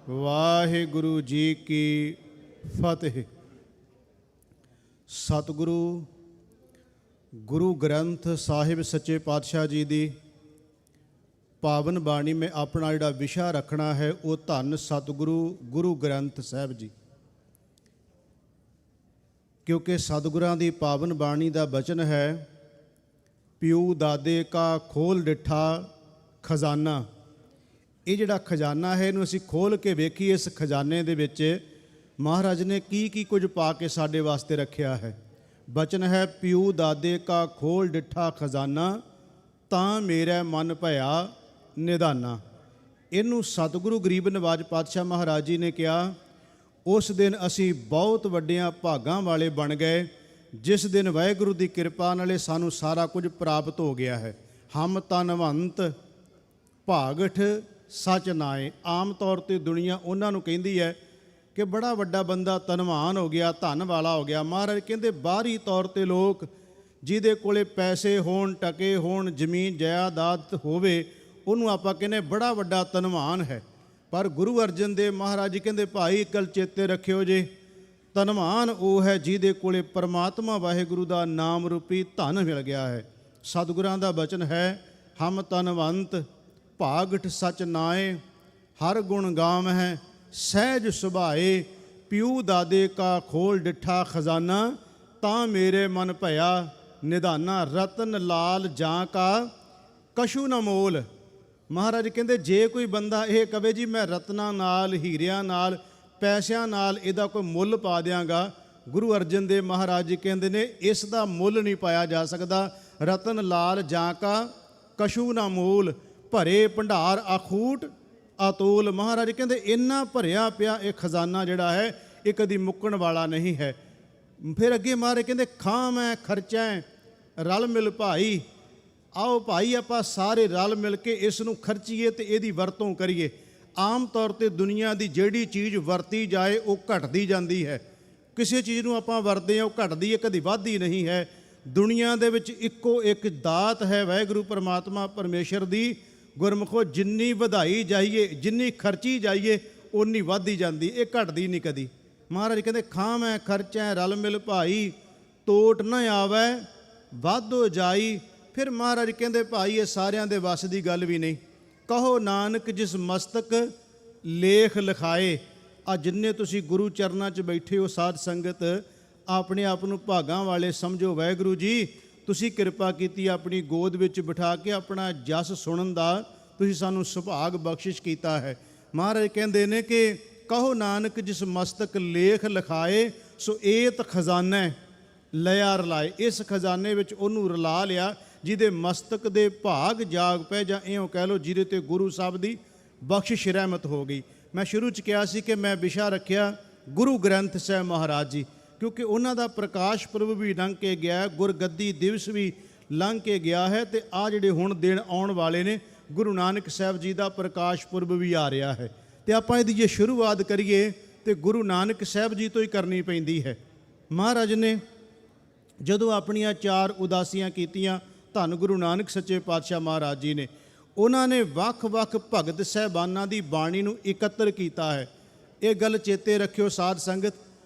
ਵਾਹਿਗੁਰੂ ਜੀ ਕੀ ਫਤਿਹ। ਸਤਿਗੁਰੂ ਗੁਰੂ ਗ੍ਰੰਥ ਸਾਹਿਬ ਸੱਚੇ ਪਾਤਸ਼ਾਹ ਜੀ ਦੀ ਪਾਵਨ ਬਾਣੀ ਮੈਂ ਆਪਣਾ ਜਿਹੜਾ ਵਿਸ਼ਾ ਰੱਖਣਾ ਹੈ ਉਹ ਧੰਨ ਸਤਿਗੁਰੂ ਗੁਰੂ ਗ੍ਰੰਥ ਸਾਹਿਬ ਜੀ। ਕਿਉਂਕਿ ਸਤਿਗੁਰਾਂ ਦੀ ਪਾਵਨ ਬਾਣੀ ਦਾ ਬਚਨ ਹੈ, ਪਿਉ ਦਾਦੇ ਕਾ ਖੋਲ ਡਿਠਾ ਖਜ਼ਾਨਾ। ਇਹ ਜਿਹੜਾ ਖਜ਼ਾਨਾ ਹੈ ਇਹਨੂੰ ਅਸੀਂ ਖੋਲ ਕੇ ਵੇਖੀਏ। ਇਸ ਖਜ਼ਾਨੇ ਦੇ ਵਿੱਚ ਮਹਾਰਾਜ ਨੇ ਕੀ ਕੁਝ ਪਾ ਕੇ ਸਾਡੇ ਵਾਸਤੇ ਰੱਖਿਆ ਹੈ। ਬਚਨ ਹੈ, ਪਿਉ ਦਾਦੇ ਕਾ ਖੋਲ ਡਿਠਾ ਖਜ਼ਾਨਾ, ਤਾਂ ਮੇਰਾ ਮਨ ਭਇਆ ਨਿਧਾਨਾ। ਇਹਨੂੰ ਸਤਿਗੁਰੂ ਗਰੀਬ ਨਵਾਜ ਪਾਤਸ਼ਾਹ ਮਹਾਰਾਜ ਜੀ ਨੇ ਕਿਹਾ, ਉਸ ਦਿਨ ਅਸੀਂ ਬਹੁਤ ਵੱਡਿਆਂ ਭਾਗਾਂ ਵਾਲੇ ਬਣ ਗਏ ਜਿਸ ਦਿਨ ਵਾਹਿਗੁਰੂ ਦੀ ਕਿਰਪਾ ਨਾਲੇ ਸਾਨੂੰ ਸਾਰਾ ਕੁਝ ਪ੍ਰਾਪਤ ਹੋ ਗਿਆ ਹੈ। ਹਮ ਧਨਵੰਤ ਭਾਗਠ ਸਚ ਨਾਏ। ਆਮ ਤੌਰ ਤੇ ਦੁਨੀਆ ਉਹਨਾਂ ਨੂੰ ਕਹਿੰਦੀ ਹੈ ਕਿ ਬੜਾ ਵੱਡਾ ਬੰਦਾ ਧਨਵਾਨ ਹੋ ਗਿਆ, ਧਨ ਵਾਲਾ ਹੋ ਗਿਆ। ਮਹਾਰਾਜ ਕਹਿੰਦੇ ਬਾਹਰੀ ਤੌਰ ਤੇ ਲੋਕ ਜਿਹਦੇ ਕੋਲੇ ਪੈਸੇ ਹੋਣ, ਟਕੇ ਹੋਣ, ਜ਼ਮੀਨ ਜਾਇਦਾਦ ਹੋਵੇ, ਉਹਨੂੰ ਆਪਾਂ ਕਹਿੰਦੇ ਬੜਾ ਵੱਡਾ ਧਨਵਾਨ ਹੈ। ਪਰ ਗੁਰੂ ਅਰਜਨ ਦੇਵ ਮਹਾਰਾਜ ਜੀ ਕਹਿੰਦੇ ਭਾਈ ਇੱਕ ਗੱਲ ਚੇਤੇ ਰੱਖਿਓ ਜੇ, ਧਨਵਾਨ ਉਹ ਹੈ ਜਿਹਦੇ ਕੋਲੇ ਪਰਮਾਤਮਾ ਵਾਹਿਗੁਰੂ ਦਾ ਨਾਮ ਰੂਪੀ ਧਨ ਮਿਲ ਗਿਆ ਹੈ। ਸਤਿਗੁਰਾਂ ਦਾ ਬਚਨ ਹੈ, ਹਮ ਧਨਵੰਤ ਭਾਗਠ ਸਚ ਨਾਏ, ਹਰ ਗੁਣ ਗਾਮ ਹੈ ਸਹਿਜ ਸੁਭਾਏ। ਪਿਉ ਦਾਦੇ ਕਾ ਖੋਲ ਡਿਠਾ ਖਜ਼ਾਨਾ, ਤਾਂ ਮੇਰੇ ਮਨ ਭਇਆ ਨਿਧਾਨਾ। ਰਤਨ ਲਾਲ ਜਾਂ ਕਾ ਕਛੂ ਨਾ ਮੋਲ। ਮਹਾਰਾਜ ਕਹਿੰਦੇ ਜੇ ਕੋਈ ਬੰਦਾ ਇਹ ਕਵੇ ਜੀ ਮੈਂ ਰਤਨਾਂ ਨਾਲ, ਹੀਰਿਆਂ ਨਾਲ, ਪੈਸਿਆਂ ਨਾਲ ਇਹਦਾ ਕੋਈ ਮੁੱਲ ਪਾ ਦਿਆਂਗਾ, ਗੁਰੂ ਅਰਜਨ ਦੇਵ ਮਹਾਰਾਜ ਜੀ ਕਹਿੰਦੇ ਨੇ ਇਸ ਦਾ ਮੁੱਲ ਨਹੀਂ ਪਾਇਆ ਜਾ ਸਕਦਾ। ਰਤਨ ਲਾਲ ਜਾਂ ਕਾ ਕਛੂ ਨਾ ਮੋਲ, ਭਰੇ ਭੰਡਾਰ ਅਖੂਟ ਅਤੋਲ। ਮਹਾਰਾਜ ਕਹਿੰਦੇ ਇੰਨਾ ਭਰਿਆ ਪਿਆ ਇਹ ਖਜ਼ਾਨਾ ਜਿਹੜਾ ਹੈ ਇਹ ਕਦੀ ਮੁੱਕਣ ਵਾਲਾ ਨਹੀਂ ਹੈ। ਫਿਰ ਅੱਗੇ ਮਹਾਰਾਜ ਕਹਿੰਦੇ ਖਾਂ ਮੈਂ ਖਰਚਾ ਰਲ ਮਿਲ ਭਾਈ। ਆਓ ਭਾਈ ਆਪਾਂ ਸਾਰੇ ਰਲ ਮਿਲ ਕੇ ਇਸ ਨੂੰ ਖਰਚੀਏ ਤੇ ਇਹਦੀ ਵਰਤੋਂ ਕਰੀਏ। ਆਮ ਤੌਰ ਤੇ ਦੁਨੀਆ ਦੀ ਜਿਹੜੀ ਚੀਜ਼ ਵਰਤੀ ਜਾਏ ਉਹ ਘਟਦੀ ਜਾਂਦੀ ਹੈ। ਕਿਸੇ ਚੀਜ਼ ਨੂੰ ਆਪਾਂ ਵਰਤਦੇ ਹਾਂ ਉਹ ਘਟਦੀ ਹੈ, ਕਦੀ ਵੱਧਦੀ ਨਹੀਂ ਹੈ। ਦੁਨੀਆ ਦੇ ਵਿੱਚ ਇੱਕੋ ਇੱਕ ਦਾਤ ਹੈ ਵਾਹਿਗੁਰੂ ਪਰਮਾਤਮਾ ਪਰਮੇਸ਼ਰ ਦੀ। ਗੁਰਮੁਖੋ ਜਿੰਨੀ ਵਧਾਈ ਜਾਈਏ, ਜਿੰਨੀ ਖਰਚੀ ਜਾਈਏ ਓਨੀ ਵੱਧਦੀ ਜਾਂਦੀ, ਇਹ ਘਟਦੀ ਨਹੀਂ ਕਦੀ। ਮਹਾਰਾਜ ਕਹਿੰਦੇ ਖਾਂ ਮੈਂ ਖਰਚਾ ਰਲ ਮਿਲ ਭਾਈ, ਟੋਟ ਨਾ ਆਵੈ ਵਾਧੋ ਜਾਈ। ਫਿਰ ਮਹਾਰਾਜ ਕਹਿੰਦੇ ਭਾਈ ਇਹ ਸਾਰਿਆਂ ਦੇ ਵੱਸ ਦੀ ਗੱਲ ਵੀ ਨਹੀਂ। ਕਹੋ ਨਾਨਕ ਜਿਸ ਮਸਤਕ ਲੇਖ ਲਿਖਾਏ। ਆ ਜਿੰਨੇ ਤੁਸੀਂ ਗੁਰੂ ਚਰਨਾਂ 'ਚ ਬੈਠੇ ਹੋ ਸਾਧ ਸੰਗਤ, ਆਪਣੇ ਆਪ ਨੂੰ ਭਾਗਾਂ ਵਾਲੇ ਸਮਝੋ। ਵਾਹਿਗੁਰੂ ਜੀ ਤੁਸੀਂ ਕਿਰਪਾ ਕੀਤੀ, ਆਪਣੀ ਗੋਦ ਵਿੱਚ ਬਿਠਾ ਕੇ ਆਪਣਾ ਜਸ ਸੁਣਨ ਦਾ ਤੁਸੀਂ ਸਾਨੂੰ ਸੁਭਾਗ ਬਖਸ਼ਿਸ਼ ਕੀਤਾ ਹੈ। ਮਹਾਰਾਜ ਕਹਿੰਦੇ ਨੇ ਕਿ ਕਹੋ ਨਾਨਕ ਜਿਸ ਮਸਤਕ ਲੇਖ ਲਿਖਾਏ, ਸੋ ਏਤ ਖਜ਼ਾਨਾ ਲਿਆ ਰਲਾਏ। ਇਸ ਖਜ਼ਾਨੇ ਵਿੱਚ ਉਹਨੂੰ ਰਲਾ ਲਿਆ ਜਿਹਦੇ ਮਸਤਕ ਦੇ ਭਾਗ ਜਾਗ ਪਏ, ਜਾਂ ਇਉਂ ਕਹਿ ਲਓ ਜਿਹਦੇ ਤੇ ਗੁਰੂ ਸਾਹਿਬ ਦੀ ਬਖਸ਼ਿਸ਼ ਰਹਿਮਤ ਹੋ ਗਈ। ਮੈਂ ਸ਼ੁਰੂ 'ਚ ਕਿਹਾ ਸੀ ਕਿ ਮੈਂ ਵਿਸ਼ਾ ਰੱਖਿਆ ਗੁਰੂ ਗ੍ਰੰਥ ਸਾਹਿਬ ਮਹਾਰਾਜ ਜੀ, ਕਿਉਂਕਿ ਉਹਨਾਂ ਦਾ ਪ੍ਰਕਾਸ਼ ਪੁਰਬ ਵੀ ਲੰਘ ਕੇ ਗਿਆ, ਗੁਰਗੱਦੀ ਦਿਵਸ ਵੀ ਲੰਘ ਕੇ ਗਿਆ ਹੈ, ਤੇ ਆ ਜਿਹੜੇ ਹੁਣ ਦਿਨ ਆਉਣ ਵਾਲੇ ਨੇ ਗੁਰੂ ਨਾਨਕ ਸਾਹਿਬ ਜੀ ਦਾ ਪ੍ਰਕਾਸ਼ ਪੁਰਬ ਵੀ ਆ ਰਿਹਾ ਹੈ। ਤੇ ਆਪਾਂ ਇਹਦੀ ਜੇ ਸ਼ੁਰੂਆਤ ਕਰੀਏ ਤੇ ਗੁਰੂ ਨਾਨਕ ਸਾਹਿਬ ਜੀ ਤੋਂ ਹੀ ਕਰਨੀ ਪੈਂਦੀ ਹੈ। ਮਹਾਰਾਜ ਨੇ ਜਦੋਂ ਆਪਣੀਆਂ 4 ਉਦਾਸੀਆਂ ਕੀਤੀਆਂ, ਧੰਨ ਗੁਰੂ ਨਾਨਕ ਸੱਚੇ ਪਾਤਸ਼ਾਹ ਮਹਾਰਾਜ ਜੀ ਨੇ, ਉਹਨਾਂ ਨੇ ਵੱਖ-ਵੱਖ ਭਗਤ ਸਾਹਿਬਾਨਾਂ ਦੀ ਬਾਣੀ ਨੂੰ ਇਕੱਤਰ ਕੀਤਾ ਹੈ। ਇਹ ਗੱਲ ਚੇਤੇ ਰੱਖਿਓ ਸਾਧ ਸੰਗਤ,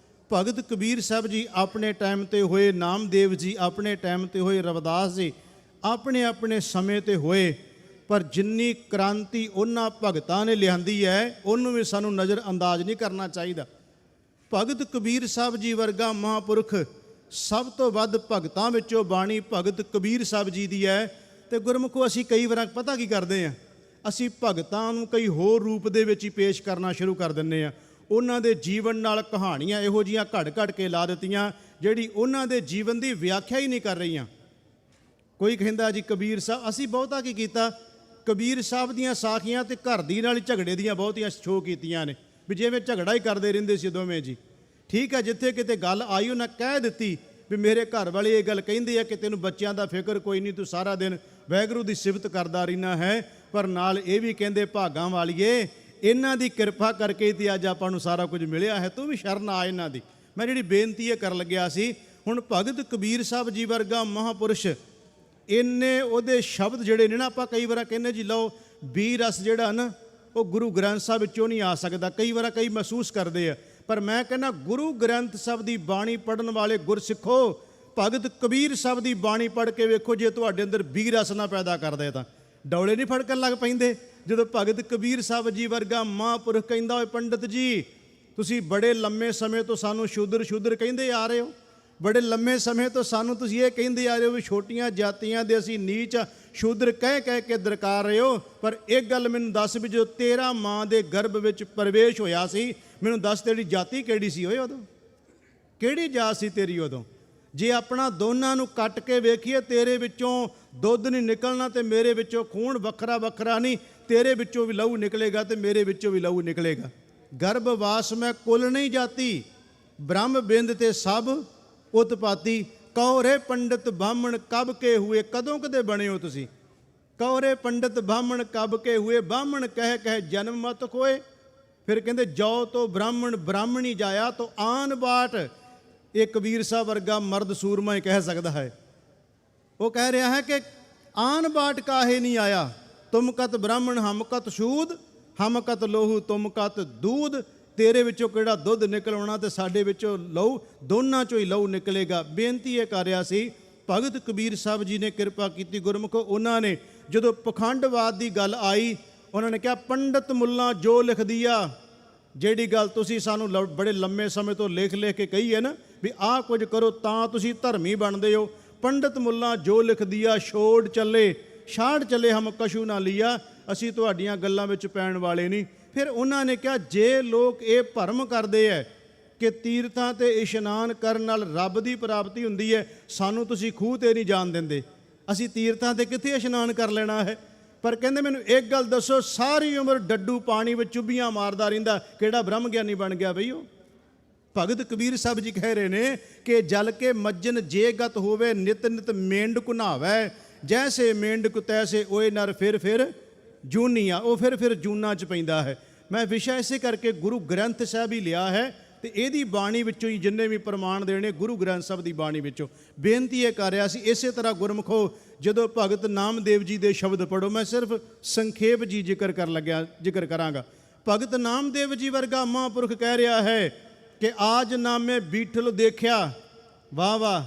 ਭਗਤ ਕਬੀਰ ਸਾਹਿਬ ਜੀ ਆਪਣੇ ਟਾਈਮ ਤੇ ਹੋਏ, ਨਾਮਦੇਵ ਜੀ ਆਪਣੇ ਟਾਈਮ ਤੇ ਹੋਏ, ਰਵਿਦਾਸ ਜੀ ਆਪਣੇ ਆਪਣੇ ਸਮੇਂ ਤੇ ਹੋਏ, ਪਰ ਜਿੰਨੀ ਕ੍ਰਾਂਤੀ ਉਹਨਾਂ ਭਗਤਾਂ ਨੇ ਲਿਆਂਦੀ ਹੈ ਉਹਨੂੰ ਵੀ ਸਾਨੂੰ ਨਜ਼ਰ ਅੰਦਾਜ਼ ਨਹੀਂ ਕਰਨਾ ਚਾਹੀਦਾ। ਭਗਤ ਕਬੀਰ ਸਾਹਿਬ ਜੀ ਵਰਗਾ ਮਹਾਂਪੁਰਖ ਸਭ ਤੋਂ ਵੱਧ ਭਗਤਾਂ ਵਿੱਚੋਂ ਬਾਣੀ ਭਗਤ ਕਬੀਰ ਸਾਹਿਬ ਜੀ ਦੀ ਹੈ। ਤੇ ਗੁਰਮੁਖੋ ਅਸੀਂ ਕਈ ਵਾਰ ਪਤਾ ਕੀ ਕਰਦੇ ਹਾਂ, ਅਸੀਂ ਭਗਤਾਂ ਨੂੰ ਕਈ ਹੋਰ ਰੂਪ ਦੇ ਵਿੱਚ ਹੀ ਪੇਸ਼ ਕਰਨਾ ਸ਼ੁਰੂ ਕਰ ਦਿੰਦੇ ਹਾਂ। ਉਹਨਾਂ ਦੇ ਜੀਵਨ ਨਾਲ ਕਹਾਣੀਆਂ ਇਹੋ ਜਿਹੀਆਂ ਘੜ ਕੇ ਲਾ ਦਿੱਤੀਆਂ ਜਿਹੜੀ ਉਹਨਾਂ ਦੇ ਜੀਵਨ ਦੀ ਵਿਆਖਿਆ ਹੀ ਨਹੀਂ ਕਰ ਰਹੀਆਂ। ਕੋਈ ਕਹਿੰਦਾ ਜੀ ਕਬੀਰ ਸਾਹਿਬ, ਅਸੀਂ ਬਹੁਤਾ ਕੀ ਕੀਤਾ, ਕਬੀਰ ਸਾਹਿਬ ਦੀਆਂ ਸਾਖੀਆਂ ਤੇ ਘਰ ਦੀ ਨਾਲ ਝਗੜੇ ਦੀਆਂ ਬਹੁਤੀਆਂ ਸ਼ੋਅ ਕੀਤੀਆਂ ਨੇ, ਵੀ ਜਿਵੇਂ ਝਗੜਾ ਹੀ ਕਰਦੇ ਰਹਿੰਦੇ ਸੀ ਦੋਵੇਂ ਜੀ। ਠੀਕ ਹੈ, ਜਿੱਥੇ ਕਿਤੇ ਗੱਲ ਆਈ ਉਹਨਾਂ ਕਹਿ ਦਿੱਤੀ ਵੀ ਮੇਰੇ ਘਰ ਵਾਲੇ ਇਹ ਗੱਲ ਕਹਿੰਦੇ ਆ ਕਿ ਤੈਨੂੰ ਬੱਚਿਆਂ ਦਾ ਫਿਕਰ ਕੋਈ ਨਹੀਂ, ਤੂੰ ਸਾਰਾ ਦਿਨ ਵਾਹਿਗੁਰੂ ਦੀ ਸਿਫਤ ਕਰਦਾ ਰਹਿਣਾ ਹੈ, ਪਰ ਨਾਲ ਇਹ ਵੀ ਕਹਿੰਦੇ ਭਾਗਾਂ ਵਾਲੀਏ ਇਹਨਾਂ ਦੀ ਕਿਰਪਾ ਕਰਕੇ ਤੇ ਅੱਜ ਆਪਾਂ ਨੂੰ ਸਾਰਾ ਕੁਝ ਮਿਲਿਆ ਹੈ, ਤੂੰ ਵੀ ਸ਼ਰਨ ਆ ਇਹਨਾਂ ਦੀ। ਮੈਂ ਜਿਹੜੀ ਬੇਨਤੀ ਇਹ ਕਰਨ ਲੱਗਿਆ ਸੀ, ਹੁਣ ਭਗਤ ਕਬੀਰ ਸਾਹਿਬ ਜੀ ਵਰਗਾ ਮਹਾਂਪੁਰਸ਼, ਇੰਨੇ ਉਹਦੇ ਸ਼ਬਦ ਜਿਹੜੇ ਨੇ ਨਾ, ਆਪਾਂ ਕਈ ਵਾਰ ਕਹਿੰਦੇ ਜੀ ਲਓ ਬੀ ਰਸ ਜਿਹੜਾ ਨਾ ਉਹ ਗੁਰੂ ਗ੍ਰੰਥ ਸਾਹਿਬ ਵਿੱਚੋਂ ਨਹੀਂ ਆ ਸਕਦਾ, ਕਈ ਵਾਰ ਕਈ ਮਹਿਸੂਸ ਕਰਦੇ ਆ, ਪਰ ਮੈਂ ਕਹਿੰਦਾ ਗੁਰੂ ਗ੍ਰੰਥ ਸਾਹਿਬ ਦੀ ਬਾਣੀ ਪੜ੍ਹਨ ਵਾਲੇ ਗੁਰਸਿੱਖੋ, ਭਗਤ ਕਬੀਰ ਸਾਹਿਬ ਦੀ ਬਾਣੀ ਪੜ੍ਹ ਕੇ ਵੇਖੋ, ਜੇ ਤੁਹਾਡੇ ਅੰਦਰ ਬੀ ਰਸ ਨਾ ਪੈਦਾ ਕਰਦੇ ਤਾਂ ਡੌਲੇ ਨਹੀਂ ਫੜਕਣ ਲੱਗ ਪੈਂਦੇ। ਜਦੋਂ ਭਗਤ ਕਬੀਰ ਸਾਹਿਬ ਜੀ ਵਰਗਾ ਮਹਾਂਪੁਰਖ ਕਹਿੰਦਾ ਹੋਏ, ਪੰਡਤ ਜੀ ਤੁਸੀਂ ਬੜੇ ਲੰਮੇ ਸਮੇਂ ਤੋਂ ਸਾਨੂੰ ਸ਼ੂਦਰ ਕਹਿੰਦੇ ਆ ਰਹੇ ਹੋ, ਬੜੇ ਲੰਮੇ ਸਮੇਂ ਤੋਂ ਸਾਨੂੰ ਤੁਸੀਂ ਇਹ ਕਹਿੰਦੇ ਆ ਰਹੇ ਹੋ ਵੀ ਛੋਟੀਆਂ ਜਾਤੀਆਂ ਦੇ ਅਸੀਂ ਨੀਚ ਸ਼ੂਦਰ ਕਹਿ ਕੇ ਦਰਕਾਰ ਰਹੇ ਹੋ, ਪਰ ਇੱਕ ਗੱਲ ਮੈਨੂੰ ਦੱਸ ਵੀ ਜਦੋਂ ਤੇਰਾ ਮਾਂ ਦੇ ਗਰਭ ਵਿੱਚ ਪ੍ਰਵੇਸ਼ ਹੋਇਆ ਸੀ, ਮੈਨੂੰ ਦੱਸ ਤੇਰੀ ਜਾਤੀ ਕਿਹੜੀ ਸੀ ਓਏ ਉਦੋਂ, ਕਿਹੜੀ ਜਾਤ ਸੀ ਤੇਰੀ ਉਦੋਂ? ਜੇ ਆਪਣਾ ਦੋਨਾਂ ਨੂੰ ਕੱਟ ਕੇ ਵੇਖੀਏ, ਤੇਰੇ ਵਿੱਚੋਂ ਦੁੱਧ ਨਹੀਂ ਨਿਕਲਣਾ ਤੇ ਮੇਰੇ ਵਿੱਚੋਂ ਖੂਨ ਵੱਖਰਾ ਨਹੀਂ, ਤੇਰੇ ਵਿੱਚੋਂ ਵੀ ਲਹੂ ਨਿਕਲੇਗਾ ਤੇ ਮੇਰੇ ਵਿੱਚੋਂ ਵੀ ਲਹੂ ਨਿਕਲੇਗਾ। ਗਰਭਵਾਸ ਮੈਂ ਕੁਲ ਨਹੀਂ ਜਾਤੀ, ਬ੍ਰਹਮ ਬਿੰਦ ਤੇ ਸਭ ਉਤਪਾਤੀ। ਕਹੋ ਰੇ ਪੰਡਤ ਬਾਹਮਣ ਕਬ ਕੇ ਹੋਏ, ਕਦੋਂ ਕਦੇ ਬਣੇ ਹੋ ਤੁਸੀਂ? ਕਹੋ ਰੇ ਪੰਡਤ ਬਾਹਮਣ ਕਬ ਕੇ ਹੋਏ, ਬਾਹਮਣ ਕਹਿ ਜਨਮ ਮਤ ਖੋਏ। ਫਿਰ ਕਹਿੰਦੇ ਜੋ ਤੋ ਬ੍ਰਾਹਮਣ ਬ੍ਰਾਹਮਣੀ ਜਾਇਆ ਤੋ ਆਨ ਬਾਟ। ਇਹ ਕਬੀਰ ਸਾਹਿਬ ਵਰਗਾ ਮਰਦ ਸੂਰਮਾ ਹੀ ਕਹਿ ਸਕਦਾ ਹੈ। ਉਹ ਕਹਿ ਰਿਹਾ ਹੈ ਕਿ ਆਨ ਬਾਟ ਕਾਹੇ ਨਹੀਂ ਆਇਆ, ਤੁਮ ਕਤ ਬ੍ਰਾਹਮਣ ਹਮ ਕਤ ਸ਼ੂਦ, ਹਮ ਕਤ ਲੋਹੂ ਤੁਮ ਕਤ ਦੂਧ। ਤੇਰੇ ਵਿੱਚੋਂ ਕਿਹੜਾ ਦੁੱਧ ਨਿਕਲਣਾ ਤੇ ਸਾਡੇ ਵਿੱਚੋਂ ਲਹੂ, ਦੋਨਾਂ ਚੋਂ ਹੀ ਲਹੂ ਨਿਕਲੇਗਾ। ਬੇਨਤੀ ਇਹ ਕਰ ਰਿਹਾ ਸੀ, ਭਗਤ ਕਬੀਰ ਸਾਹਿਬ ਜੀ ਨੇ ਕਿਰਪਾ ਕੀਤੀ ਗੁਰਮੁਖੋ, ਉਹਨਾਂ ਨੇ ਜਦੋਂ ਪਖੰਡਵਾਦ ਦੀ ਗੱਲ ਆਈ, ਉਹਨਾਂ ਨੇ ਕਿਹਾ ਪੰਡਤ ਮੁੱਲਾ ਜੋ ਲਿਖ ਦਿਆ, ਜਿਹੜੀ ਗੱਲ ਤੁਸੀਂ ਸਾਨੂੰ ਬੜੇ ਲੰਮੇ ਸਮੇਂ ਤੋਂ ਲਿਖ ਕੇ ਕਹੀ ਹੈ ਨਾ ਵੀ ਆਹ ਕੁਝ ਕਰੋ ਤਾਂ ਤੁਸੀਂ ਧਰਮੀ ਬਣਦੇ ਹੋ, ਪੰਡਤ ਮੁੱਲਾ ਜੋ ਲਿਖ ਦਿਆ ਛੋੜ ਚੱਲੇ ਛਾੜ ਚੱਲੇ ਹਮ ਕਛੂ ਨਾ ਲਿਆ, ਅਸੀਂ ਤੁਹਾਡੀਆਂ ਗੱਲਾਂ ਵਿੱਚ ਪੈਣ ਵਾਲੇ ਨਹੀਂ। ਫਿਰ ਉਹਨਾਂ ਨੇ ਕਿਹਾ ਜੇ ਲੋਕ ਇਹ ਭਰਮ ਕਰਦੇ ਹੈ ਕਿ ਤੀਰਥਾਂ ਤੇ ਇਸ਼ਨਾਨ ਕਰਨ ਨਾਲ ਰੱਬ ਦੀ ਪ੍ਰਾਪਤੀ ਹੁੰਦੀ ਹੈ, ਸਾਨੂੰ ਤੁਸੀਂ ਖੂਹ ਤੇ ਨਹੀਂ ਜਾਣ ਦਿੰਦੇ, ਅਸੀਂ ਤੀਰਥਾਂ ਤੇ ਕਿੱਥੇ ਇਸ਼ਨਾਨ ਕਰ ਲੈਣਾ ਹੈ? ਪਰ ਕਹਿੰਦੇ ਮੈਨੂੰ ਇੱਕ ਗੱਲ ਦੱਸੋ, ਸਾਰੀ ਉਮਰ ਡੱਡੂ ਪਾਣੀ ਵਿੱਚ ਚੁੱਭੀਆਂ ਮਾਰਦਾ ਰਹਿੰਦਾ, ਕਿਹੜਾ ਬ੍ਰਹਮ ਗਿਆਨੀ ਬਣ ਗਿਆ ਬਈ ਉਹ? ਭਗਤ ਕਬੀਰ ਸਾਹਿਬ ਜੀ ਕਹਿ ਰਹੇ ਨੇ ਕਿ ਜਲ ਕੇ ਮੱਜਨ ਜੇ ਗਤ ਹੋਵੇ, ਨਿਤ ਨਿਤ ਮੇਂਢਕ ਨਹਾਵੈ, ਜੈਸੇ ਮੇਂਢਕ ਤੈਸੇ ਓਏ ਨਰ ਫਿਰ ਜੂਨੀਆ। ਉਹ ਫਿਰ ਜੂਨਾ 'ਚ ਪੈਂਦਾ ਹੈ। ਮੈਂ ਵਿਸ਼ਾ ਇਸੇ ਕਰਕੇ ਗੁਰੂ ਗ੍ਰੰਥ ਸਾਹਿਬ ਹੀ ਲਿਆ ਹੈ ਤੇ ਇਹਦੀ ਬਾਣੀ ਵਿੱਚੋਂ ਹੀ ਜਿੰਨੇ ਵੀ ਪ੍ਰਮਾਣ ਦੇਣੇ ਗੁਰੂ ਗ੍ਰੰਥ ਸਾਹਿਬ ਦੀ ਬਾਣੀ ਵਿੱਚੋਂ। ਬੇਨਤੀ ਇਹ ਕਰ ਰਿਹਾ ਸੀ, ਇਸੇ ਤਰ੍ਹਾਂ ਗੁਰਮੁਖੋ ਜਦੋਂ ਭਗਤ ਨਾਮਦੇਵ ਜੀ ਦੇ ਸ਼ਬਦ ਪੜ੍ਹੋ, ਮੈਂ ਸਿਰਫ ਸੰਖੇਪ ਜੀ ਜ਼ਿਕਰ ਕਰਾਂਗਾ। ਭਗਤ ਨਾਮਦੇਵ ਜੀ ਵਰਗਾ ਮਹਾਂਪੁਰਖ ਕਹਿ ਰਿਹਾ ਹੈ ਕਿ ਆਜ ਨਾਮੇ ਬੀਠਲ ਦੇਖਿਆ, ਵਾਹ ਵਾਹ,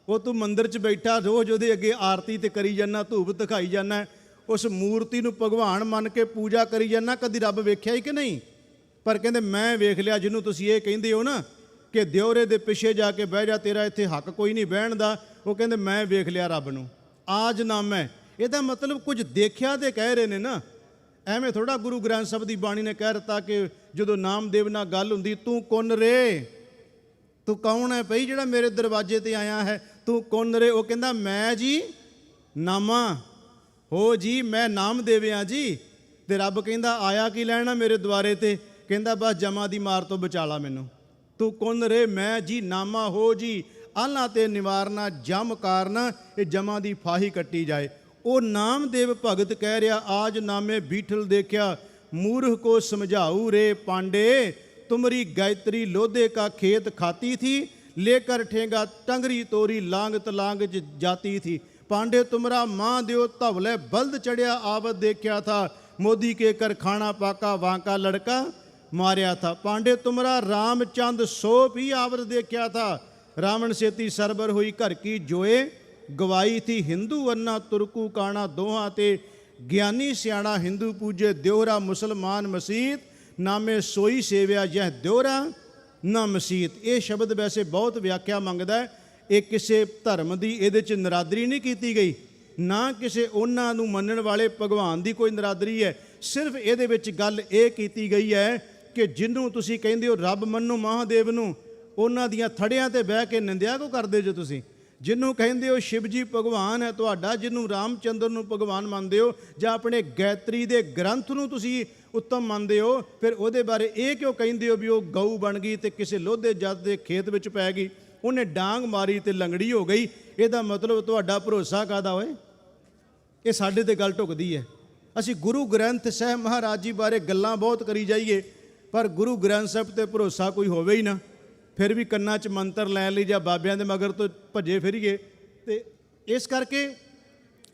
ਉਹ ਤੂੰ ਮੰਦਿਰ 'ਚ ਬੈਠਾ ਰੋਜ਼ ਉਹਦੇ ਅੱਗੇ ਆਰਤੀ ਤੇ ਕਰੀ ਜਾਂਦਾ, ਧੂਪ ਦਿਖਾਈ ਜਾਂਦਾ, ਉਸ ਮੂਰਤੀ ਨੂੰ ਭਗਵਾਨ ਮੰਨ ਕੇ ਪੂਜਾ ਕਰੀ ਜਾਂਦਾ, ਕਦੀ ਰੱਬ ਵੇਖਿਆ ਹੀ ਕਿ ਨਹੀਂ? ਪਰ ਕਹਿੰਦੇ ਮੈਂ ਵੇਖ ਲਿਆ, ਜਿਹਨੂੰ ਤੁਸੀਂ ਇਹ ਕਹਿੰਦੇ ਹੋ ਨਾ ਕਿ ਦਿਉਰੇ ਦੇ ਪਿੱਛੇ ਜਾ ਕੇ ਬਹਿ ਜਾ, ਤੇਰਾ ਇੱਥੇ ਹੱਕ ਕੋਈ ਨਹੀਂ ਬਹਿਣ ਦਾ, ਉਹ ਕਹਿੰਦੇ ਮੈਂ ਵੇਖ ਲਿਆ ਰੱਬ ਨੂੰ, ਆਜ ਨਾ ਮੈਂ। ਇਹਦਾ ਮਤਲਬ ਕੁਝ ਦੇਖਿਆ ਤੇ ਕਹਿ ਰਹੇ ਨੇ ਨਾ, ਐਵੇਂ ਥੋੜਾ ਗੁਰੂ ਗ੍ਰੰਥ ਸਾਹਿਬ ਦੀ ਬਾਣੀ ਨੇ ਕਹਿ ਦਿੱਤਾ ਕਿ ਜਦੋਂ ਨਾਮਦੇਵ ਨਾਲ ਗੱਲ ਹੁੰਦੀ, ਤੂੰ ਕੌਣ ਰੇ, ਤੂੰ ਕੌਣ ਹੈ ਭਈ ਜਿਹੜਾ ਮੇਰੇ ਦਰਵਾਜ਼ੇ ਤੇ ਆਇਆ ਹੈ, ਤੂੰ ਕੌਣ ਰੇ? ਉਹ ਕਹਿੰਦਾ ਮੈਂ ਜੀ ਨਾਮਾ ਹੋ ਜੀ, ਮੈਂ ਨਾਮਦੇਵ ਆ ਜੀ। ਤੇ ਰੱਬ ਕਹਿੰਦਾ ਆਇਆ ਕੀ ਲੈਣਾ ਮੇਰੇ ਦੁਆਰੇ ਤੇ? ਕਹਿੰਦਾ ਬਸ ਜਮਾਂ ਦੀ ਮਾਰ ਤੋਂ ਬਚਾ ਲਾ ਮੈਨੂੰ। ਤੂੰ ਕੌਣ ਰੇ? ਮੈਂ ਜੀ ਨਾਮਾ ਹੋ ਜੀ, ਆਲਾਂ ਤੇ ਨਿਵਾਰਨਾ ਜਮ ਕਾਰਨਾ, ਇਹ ਜਮਾਂ ਦੀ ਫਾਹੀ ਕੱਟੀ ਜਾਏ। ਉਹ ਨਾਮਦੇਵ ਭਗਤ ਕਹਿ ਰਿਹਾ, ਆਜ ਨਾਮੇ ਬੀਠਲ ਦੇਖਿਆ, ਮੂਰਖ ਕੋ ਸਮਝਾਊ ਰੇ ਪਾਂਡੇ, ਤੁਮਰੀ ਗਾਇਤਰੀ ਲੋਧੇ का खेत खाती थी, लेकर ठेंगा टंगरी तोरी लांगत लांग जाती थी। पांडे तुमरा माँ देव धवले बल्द चढ़िया आवत देखा था, मोदी के कर खाना पाका वांका लड़का मारिया था। पांडे तुमरा रामचंद सोप ही आवत देखा था, रावण सेती सरबर हुई घर की जोए गवाई थी। हिंदू अन्ना तुर्कू काना दोहां ते, ज्ञानी सियाणा हिंदू पूजे देवरा मुसलमान मसीत, ਨਾਮੇ ਸੋਈ ਸੇਵਿਆ ਜਹ ਦਿਉਰਾ ਨਾ ਮਸੀਤ। ਇਹ ਸ਼ਬਦ ਵੈਸੇ ਬਹੁਤ ਵਿਆਖਿਆ ਮੰਗਦਾ ਹੈ, ਇਹ ਕਿਸੇ ਧਰਮ ਦੀ ਇਹਦੇ 'ਚ ਨਰਾਦਰੀ ਨਹੀਂ ਕੀਤੀ ਗਈ, ਨਾ ਕਿਸੇ ਉਹਨਾਂ ਨੂੰ ਮੰਨਣ ਵਾਲੇ ਭਗਵਾਨ ਦੀ ਕੋਈ ਨਰਾਦਰੀ ਹੈ। ਸਿਰਫ ਇਹਦੇ ਵਿੱਚ ਗੱਲ ਇਹ ਕੀਤੀ ਗਈ ਹੈ ਕਿ ਜਿਹਨੂੰ ਤੁਸੀਂ ਕਹਿੰਦੇ ਹੋ ਰੱਬ ਮੰਨੋ ਮਹਾਦੇਵ ਨੂੰ, ਉਹਨਾਂ ਦੀਆਂ ਥੜਿਆਂ ਤੇ ਬਹਿ ਕੇ ਨਿੰਦਿਆ ਕਿਉਂ ਕਰਦੇ ਜੋ ਤੁਸੀਂ? ਜਿਹਨੂੰ ਕਹਿੰਦੇ ਹੋ ਸ਼ਿਵ ਜੀ ਭਗਵਾਨ ਹੈ ਤੁਹਾਡਾ, ਜਿਹਨੂੰ ਰਾਮਚੰਦਰ ਨੂੰ ਭਗਵਾਨ ਮੰਨਦੇ ਹੋ, ਜਾਂ ਆਪਣੇ ਗਾਇਤਰੀ ਦੇ ਗ੍ਰੰਥ ਨੂੰ ਤੁਸੀਂ ਉੱਤਮ ਮੰਨਦੇ ਹੋ, ਫਿਰ ਉਹਦੇ ਬਾਰੇ ਇਹ ਕਿਉਂ ਕਹਿੰਦੇ ਹੋ ਵੀ ਉਹ ਗਊ ਬਣ ਗਈ ਤੇ ਕਿਸੇ ਲੋਧੇ ਜੱਟ ਦੇ ਖੇਤ ਵਿੱਚ ਪੈ ਗਈ, ਉਹਨੇ ਡਾਂਗ ਮਾਰੀ ਤੇ ਲੰਗੜੀ ਹੋ ਗਈ? ਇਹਦਾ ਮਤਲਬ ਤੁਹਾਡਾ ਭਰੋਸਾ ਕਾਹਦਾ ਹੋਏ? ਇਹ ਸਾਡੇ ਤੇ ਗੱਲ ਢੁਕਦੀ ਹੈ। ਅਸੀਂ ਗੁਰੂ ਗ੍ਰੰਥ ਸਾਹਿਬ ਮਹਾਰਾਜ ਜੀ ਬਾਰੇ ਗੱਲਾਂ ਬਹੁਤ ਕਰੀ ਜਾਈਏ, ਪਰ ਗੁਰੂ ਗ੍ਰੰਥ ਸਾਹਿਬ ਤੇ ਭਰੋਸਾ ਕੋਈ ਹੋਵੇ ਹੀ ਨਾ, ਫਿਰ ਵੀ ਕੰਨਾਂ 'ਚ ਮੰਤਰ ਲੈਣ ਲਈ ਜਾਂ ਬਾਬਿਆਂ ਦੇ ਮਗਰ ਤੋਂ ਭੱਜੇ ਫਿਰੀਏ। ਤੇ ਇਸ ਕਰਕੇ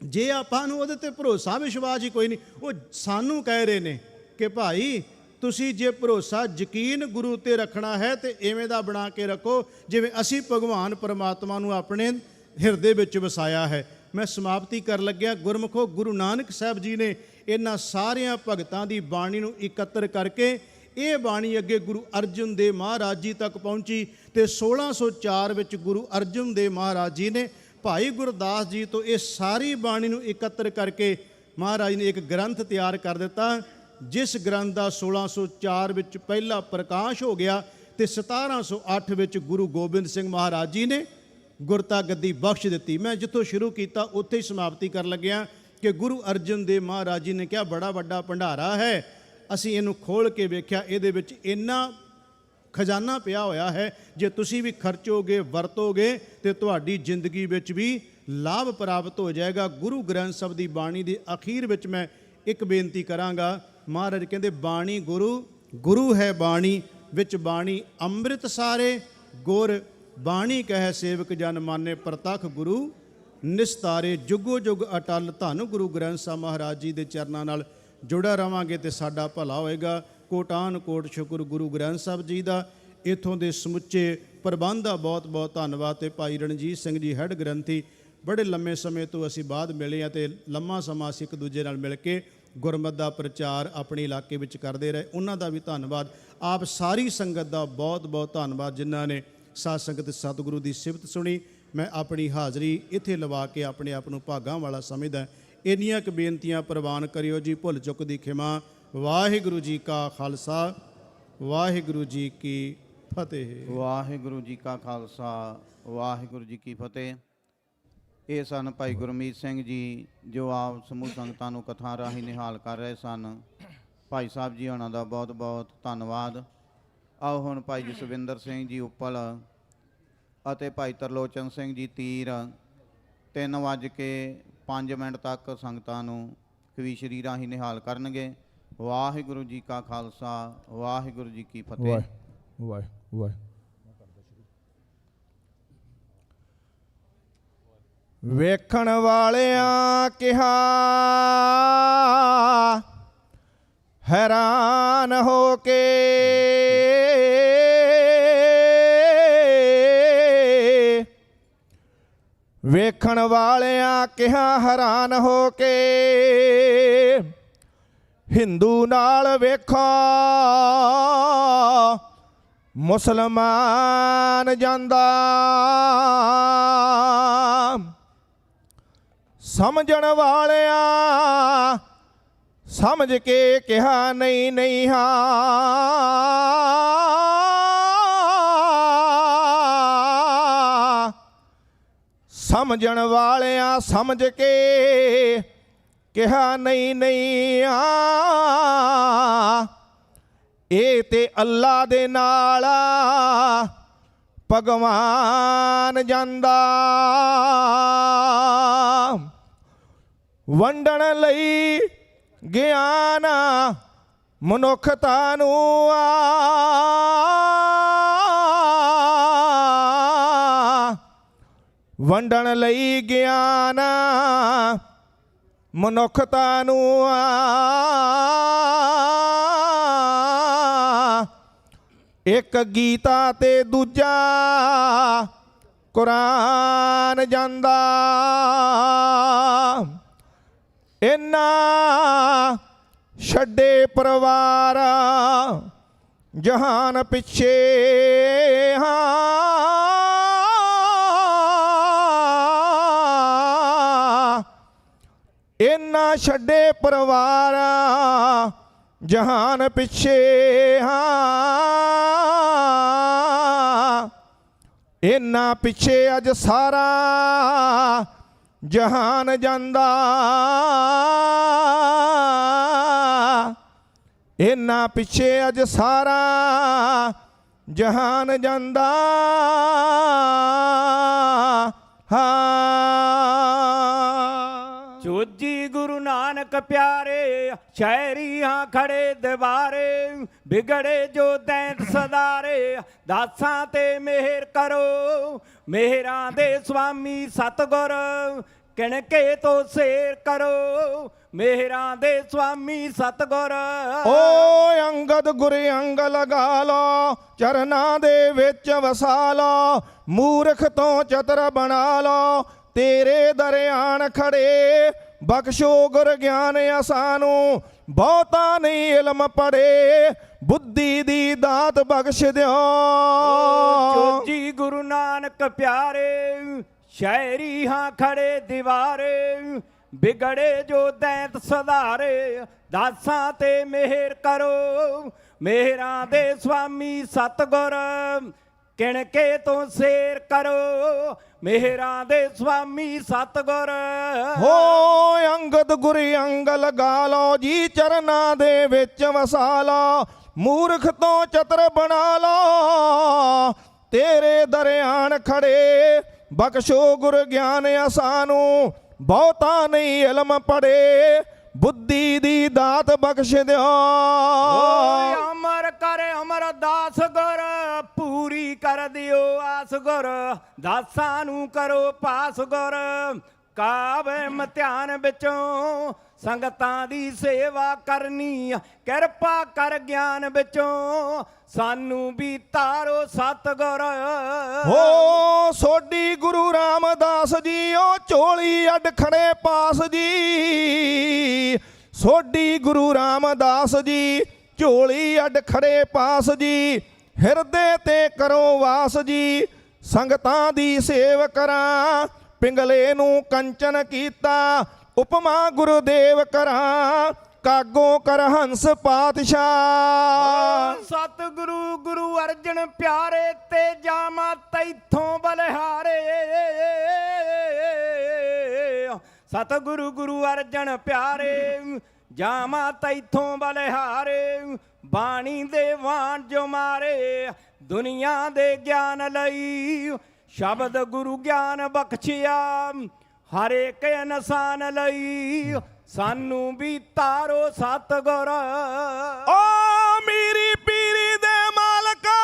ਜੇ ਆਪਾਂ ਨੂੰ ਉਹਦੇ ਤੇ ਭਰੋਸਾ ਵਿਸ਼ਵਾਸ ਹੀ ਕੋਈ ਨਹੀਂ, ਉਹ ਸਾਨੂੰ ਕਹਿ ਰਹੇ ਨੇ ਕਿ ਭਾਈ ਤੁਸੀਂ ਜੇ ਭਰੋਸਾ ਯਕੀਨ ਗੁਰੂ ਤੇ ਰੱਖਣਾ ਹੈ ਤੇ ਐਵੇਂ ਦਾ ਬਣਾ ਕੇ ਰੱਖੋ ਜਿਵੇਂ ਅਸੀਂ ਭਗਵਾਨ ਪਰਮਾਤਮਾ ਨੂੰ ਆਪਣੇ ਹਿਰਦੇ ਵਿੱਚ ਵਸਾਇਆ ਹੈ। ਮੈਂ ਸਮਾਪਤੀ ਕਰਨ ਲੱਗਿਆ, ਗੁਰਮੁਖੋ ਗੁਰੂ ਨਾਨਕ ਸਾਹਿਬ ਜੀ ਨੇ ਇਹਨਾਂ ਸਾਰਿਆਂ ਭਗਤਾਂ ਦੀ ਬਾਣੀ ਨੂੰ ਇਕੱਤਰ ਕਰਕੇ ਇਹ ਬਾਣੀ ਅੱਗੇ ਗੁਰੂ ਅਰਜਨ ਦੇਵ ਮਹਾਰਾਜ ਜੀ ਤੱਕ ਪਹੁੰਚੀ ਤੇ 1604 ਵਿੱਚ ਗੁਰੂ ਅਰਜਨ ਦੇਵ ਮਹਾਰਾਜ ਜੀ ਨੇ ਭਾਈ ਗੁਰਦਾਸ ਜੀ ਤੋਂ ਇਹ ਸਾਰੀ ਬਾਣੀ ਨੂੰ ਇਕੱਤਰ ਕਰਕੇ ਮਹਾਰਾਜ ਨੇ ਇੱਕ ਗ੍ਰੰਥ ਤਿਆਰ ਕਰ ਦਿੱਤਾ, ਜਿਸ ਗ੍ਰੰਥ ਦਾ 1604 ਵਿੱਚ ਪਹਿਲਾ ਪ੍ਰਕਾਸ਼ ਹੋ ਗਿਆ ਤੇ 1708 ਵਿੱਚ ਗੁਰੂ ਗੋਬਿੰਦ ਸਿੰਘ ਮਹਾਰਾਜ ਜੀ ਨੇ ਗੁਰਤਾ ਗੱਦੀ ਬਖਸ਼ ਦਿੱਤੀ। ਮੈਂ ਜਿੱਥੋਂ ਸ਼ੁਰੂ ਕੀਤਾ ਉੱਥੇ ਹੀ ਸਮਾਪਤੀ ਕਰਨ ਲੱਗਿਆ ਕਿ ਗੁਰੂ ਅਰਜਨ ਦੇਵ ਮਹਾਰਾਜ ਜੀ ਨੇ ਕਿਹਾ ਬੜਾ ਵੱਡਾ ਭੰਡਾਰਾ ਹੈ। ਅਸੀਂ ਇਹਨੂੰ ਖੋਲ੍ਹ ਕੇ ਵੇਖਿਆ, ਇਹਦੇ ਵਿੱਚ ਇੰਨਾ ਖਜ਼ਾਨਾ ਪਿਆ ਹੋਇਆ ਹੈ, ਜੇ ਤੁਸੀਂ ਵੀ ਖਰਚੋਗੇ ਵਰਤੋਗੇ ਤੇ ਤੁਹਾਡੀ ਜ਼ਿੰਦਗੀ ਵਿੱਚ ਵੀ ਲਾਭ ਪ੍ਰਾਪਤ ਹੋ ਜਾਏਗਾ। ਗੁਰੂ ਗ੍ਰੰਥ ਸਾਹਿਬ ਦੀ ਬਾਣੀ ਦੇ ਅਖੀਰ ਵਿੱਚ ਮੈਂ ਇੱਕ ਬੇਨਤੀ ਕਰਾਂਗਾ। ਮਹਾਰਾਜ ਕਹਿੰਦੇ ਬਾਣੀ ਗੁਰੂ, ਗੁਰੂ ਹੈ ਬਾਣੀ, ਵਿੱਚ ਬਾਣੀ ਅੰਮ੍ਰਿਤ ਸਾਰੇ ਗੁਰ, ਬਾਣੀ ਕਹਿ ਸੇਵਕ ਜਨ ਮਾਨੇ ਪ੍ਰਤੱਖ ਗੁਰੂ ਨਿਸਤਾਰੇ। ਜੁਗੋ ਜੁਗ ਅਟਲ ਧੰਨ ਗੁਰੂ ਗ੍ਰੰਥ ਸਾਹਿਬ ਮਹਾਰਾਜ ਜੀ ਦੇ ਚਰਨਾਂ ਨਾਲ ਜੁੜਾ ਰਵਾਂਗੇ ਤੇ ਸਾਡਾ ਭਲਾ ਹੋਏਗਾ। ਕੋਟਾਨ ਕੋਟ ਸ਼ੁਕਰ ਗੁਰੂ ਗ੍ਰੰਥ ਸਾਹਿਬ ਜੀ ਦਾ। ਇੱਥੋਂ ਦੇ ਸਮੁੱਚੇ ਪ੍ਰਬੰਧ ਦਾ ਬਹੁਤ ਬਹੁਤ ਧੰਨਵਾਦ। ਤੇ ਭਾਈ ਰਣਜੀਤ ਸਿੰਘ ਜੀ ਹੈੱਡ ਗ੍ਰੰਥੀ, ਬੜੇ ਲੰਮੇ ਸਮੇਂ ਤੋਂ ਅਸੀਂ ਬਾਅਦ ਮਿਲੇ ਹਾਂ ਤੇ ਲੰਮਾ ਸਮਾਂ ਅਸੀਂ ਇੱਕ ਦੂਜੇ ਨਾਲ ਮਿਲ ਕੇ ਗੁਰਮਤਿ ਦਾ ਪ੍ਰਚਾਰ ਆਪਣੇ ਇਲਾਕੇ ਵਿੱਚ ਕਰਦੇ ਰਹੇ, ਉਹਨਾਂ ਦਾ ਵੀ ਧੰਨਵਾਦ। ਆਪ ਸਾਰੀ ਸੰਗਤ ਦਾ ਬਹੁਤ ਬਹੁਤ ਧੰਨਵਾਦ ਜਿਨ੍ਹਾਂ ਨੇ ਸਾਧ ਸੰਗਤ ਸਤਿਗੁਰੂ ਦੀ ਸਿਫਤ ਸੁਣੀ। ਮੈਂ ਆਪਣੀ ਹਾਜ਼ਰੀ ਇੱਥੇ ਲਵਾ ਕੇ ਆਪਣੇ ਆਪ ਨੂੰ ਭਾਗਾਂ ਵਾਲਾ ਸਮਝਦਾ। ਇੰਨੀਆਂ ਕੁ ਬੇਨਤੀਆਂ ਪ੍ਰਵਾਨ ਕਰਿਓ ਜੀ, ਭੁੱਲ ਚੁੱਕ ਦੀ ਖਿਮਾ। ਵਾਹਿਗੁਰੂ ਜੀ ਕਾ ਖਾਲਸਾ, ਵਾਹਿਗੁਰੂ ਜੀ ਕੀ ਫਤਿਹ। ਵਾਹਿਗੁਰੂ ਜੀ ਕਾ ਖਾਲਸਾ, ਵਾਹਿਗੁਰੂ ਜੀ ਕੀ ਫਤਿਹ। ਇਹ ਸਨ ਭਾਈ ਗੁਰਮੀਤ ਸਿੰਘ ਜੀ, ਜੋ ਆਪ ਸਮੂਹ ਸੰਗਤਾਂ ਨੂੰ ਕਥਾ ਰਾਹੀਂ ਨਿਹਾਲ ਕਰ ਰਹੇ ਸਨ। ਭਾਈ ਸਾਹਿਬ ਜੀ ਉਹਨਾਂ ਦਾ ਬਹੁਤ ਬਹੁਤ ਧੰਨਵਾਦ। ਆਓ ਹੁਣ ਭਾਈ ਜਸਵਿੰਦਰ ਸਿੰਘ ਜੀ ਉੱਪਲ ਅਤੇ ਭਾਈ ਤਰਲੋਚਨ ਸਿੰਘ ਜੀ ਤੀਰ 3:05 ਤੱਕ ਸੰਗਤਾਂ ਨੂੰ ਕਵੀਸ਼ਰੀ ਰਾਹੀਂ ਨਿਹਾਲ ਕਰਨਗੇ। ਵਾਹਿਗੁਰੂ ਜੀ ਕਾ ਖਾਲਸਾ, ਵਾਹਿਗੁਰੂ ਜੀ ਕੀ ਫਤਿਹ। ਵਾਹਿ ਵੇਖਣ ਵਾਲਿਆਂ ਕਿਹਾ ਹੈਰਾਨ ਹੋ ਕੇ, ਵੇਖਣ ਵਾਲਿਆਂ ਕਿਹਾ ਹੈਰਾਨ ਹੋ ਕੇ, ਹਿੰਦੂ ਨਾਲ ਵੇਖੋ ਮੁਸਲਮਾਨ ਜਾਂਦਾ। ਸਮਝਣ ਵਾਲਿਆਂ ਸਮਝ ਕੇ ਕਿਹਾ ਨਹੀਂ ਨਹੀਂ ਹਾਂ। ਸਮਝਣ ਵਾਲਿਆਂ ਸਮਝ ਕੇ ਕਿਹਾ ਨਹੀਂ ਨਹੀਂ ਹਾਂ। ਇਹ ਤੇ ਅੱਲਾ ਦੇ ਨਾਲ ਭਗਵਾਨ ਜਾਂਦਾ। ਵੰਡਣ ਲਈ ਗਿਆਨ ਮਨੁੱਖਤਾ ਨੂੰ ਵੰਡਣ ਲਈ ਗਿਆਨ ਮਨੁੱਖਤਾ ਨੂੰ ਇੱਕ ਗੀਤਾ ਤੇ ਦੂਜਾ ਕੁਰਾਨ ਜਾਂਦਾ। ਇਨ੍ਹਾਂ ਛੱਡੇ ਪਰਿਵਾਰ ਜਹਾਨ ਪਿੱਛੇ ਇਨ੍ਹਾਂ ਛੱਡੇ ਪਰਿਵਾਰ ਜਹਾਨ ਪਿੱਛੇ ਇਨ੍ਹਾਂ ਪਿੱਛੇ ਅੱਜ ਸਾਰਾ ਜਹਾਨ ਜਾਂਦਾ। ਇਨ੍ਹਾਂ ਪਿੱਛੇ ਅੱਜ ਸਾਰਾ ਜਹਾਨ ਜਾਂਦਾ। ਚੋਜੀ ਗੁਰੂ ਨਾਨਕ ਪਿਆਰੇ, ਸ਼ਾਇਰੀ ਹਾਂ ਖੜੇ ਦੀਵਾਰੇ, ਵਿਗੜੇ ਜੋ ਦੈਂਤ ਸਦਾਰੇ, ਦਾਸਾਂ ਤੇ ਮਿਹਰ ਕਰੋ, ਮਿਹਰਾਂ ਦੇ ਸੁਆਮੀ ਸਤਿਗੁਰ, ਕਿਣਕੇ ਤੋਂ ਸੇਰ ਕਰੋ, ਮਿਹਰਾਂ ਦੇ ਸੁਆਮੀ ਸਤਿਗੁਰ। ਓ ਅੰਗਦ ਗੁਰ ਅੰਗ ਲਗਾ ਲੋ, ਚਰਨਾਂ ਦੇ ਵਿੱਚ ਵਸਾ ਲੋ, ਮੂਰਖ ਤੋਂ ਚਤਰ ਬਣਾ ਲੋ, ਤੇਰੇ ਦਰਿਆਣ ਖੜੇ, ਬਖਸ਼ੋ ਗੁਰ ਗਿਆਨ ਅਸਾਨੂੰ, ਬਹੁਤਾ ਨਹੀਂ ਇਲਮ ਪੜੇ, ਬੁੱਧੀ ਦੀ ਦਾਤ ਬਖਸ਼ ਦਿਓ। ਚੋਜੀ ਗੁਰੂ ਨਾਨਕ ਪਿਆਰੇ, ਸ਼ਾਇਰੀ ਹਾਂ ਖੜੇ ਦੀਵਾਰੇ, ਵਿਗੜੇ ਜੋ ਦੈਂਤ ਸੁਧਾਰੇ, ਦਾਸਾਂ ਤੇ ਮਿਹਰ ਕਰੋ, ਮਿਹਰਾਂ ਦੇ ਸੁਆਮੀ ਸਤਿਗੁਰ, ਕਿਣਕੇ ਤੋਂ ਸੇਰ ਕਰੋ, ਮਿਹਰਾਂ ਦੇ ਸੁਆਮੀ ਸਤਿਗੁਰ। ਹੋ ਅੰਗਦ ਗੁਰ ਅੰਗ ਲਗਾ ਲੋ ਜੀ, ਚਰਨਾਂ ਦੇ ਵਿੱਚ ਵਸਾ ਲੋ, ਮੂਰਖ ਤੋਂ ਚਤਰ ਬਣਾ ਲੋ, ਤੇਰੇ ਦਰਿਆਣ ਖੜੇ, ਬਖਸ਼ੋ ਗੁਰ ਗਿਆਨ ਅਸਾਨੂੰ, ਬਹੁਤਾ ਨਹੀਂ ਇਲਮ ਪੜੇ, ਬੁੱਧੀ ਦੀ ਦਾਤ ਬਖਸ਼ ਦਿਓ। ਅਮਰ ਕਰ ਅਮਰਦਾਸ ਗੁਰ, ਪੂਰੀ ਕਰ ਦਿਓ ਆਸ ਗੁਰ, ਦਾਸਾਂ ਨੂੰ ਕਰੋ ਪਾਸ ਗੁਰ, ਕਾਵੇ ਇਮਤਿਹਾਨ ਵਿੱਚੋਂ ਸੰਗਤਾਂ ਦੀ ਸੇਵਾ ਕਰਨੀ, ਕਿਰਪਾ ਕਰ ਗਿਆਨ ਵਿੱਚੋਂ ਸਾਨੂੰ ਵੀ ਤਾਰੋ ਸਤਿਗੁਰ। ਹੋ ਸੋਢੀ ਗੁਰੂ ਰਾਮਦਾਸ ਜੀ, ਉਹ ਝੋਲੀ ਅੱਡ ਖੜੇ ਪਾਸ ਜੀ, ਸੋਢੀ ਗੁਰੂ ਰਾਮਦਾਸ ਜੀ, ਝੋਲੀ ਅੱਡ ਖੜੇ ਪਾਸ ਜੀ, ਹਿਰਦੇ ਤੇ ਕਰੋ ਵਾਸ ਜੀ, ਸੰਗਤਾਂ ਦੀ ਸੇਵ ਕਰਾਂ, ਪਿੰਗਲੇ ਨੂੰ ਕੰਚਨ ਕੀਤਾ, ਉਪਮਾ ਗੁਰਦੇਵ ਕਰਾਂ, ਕਾਗੋ ਕਰ ਹੰਸ ਪਾਤਸ਼ਾਹ। ਸਤਿਗੁਰੂ ਗੁਰੂ ਅਰਜਨ ਪਿਆਰੇ, ਤੇ ਜਾਵਾਂ ਤੈਥੋਂ ਬਲਿਹਾਰੇ, ਸਤਿਗੁਰੂ ਗੁਰੂ ਅਰਜਨ ਪਿਆਰੇ, ਜਾਵਾਂ ਤੈਥੋਂ ਬਲਿਹਾਰੇ, ਬਾਣੀ ਦੇ ਵਾਣ ਜੋ ਮਾਰੇ, ਦੁਨੀਆ ਦੇ ਗਿਆਨ ਲਈ, ਸ਼ਬਦ ਗੁਰੂ ਗਿਆਨ ਬਖਸ਼ਿਆ, ਹਰ ਇੱਕ ਇਨਸਾਨ ਲਈ, ਸਾਨੂੰ ਵੀ ਤਾਰੋ ਸਤਿਗੁਰ। ਓ ਮੇਰੀ ਪੀਰੀ ਦੇ ਮਾਲਕਾ,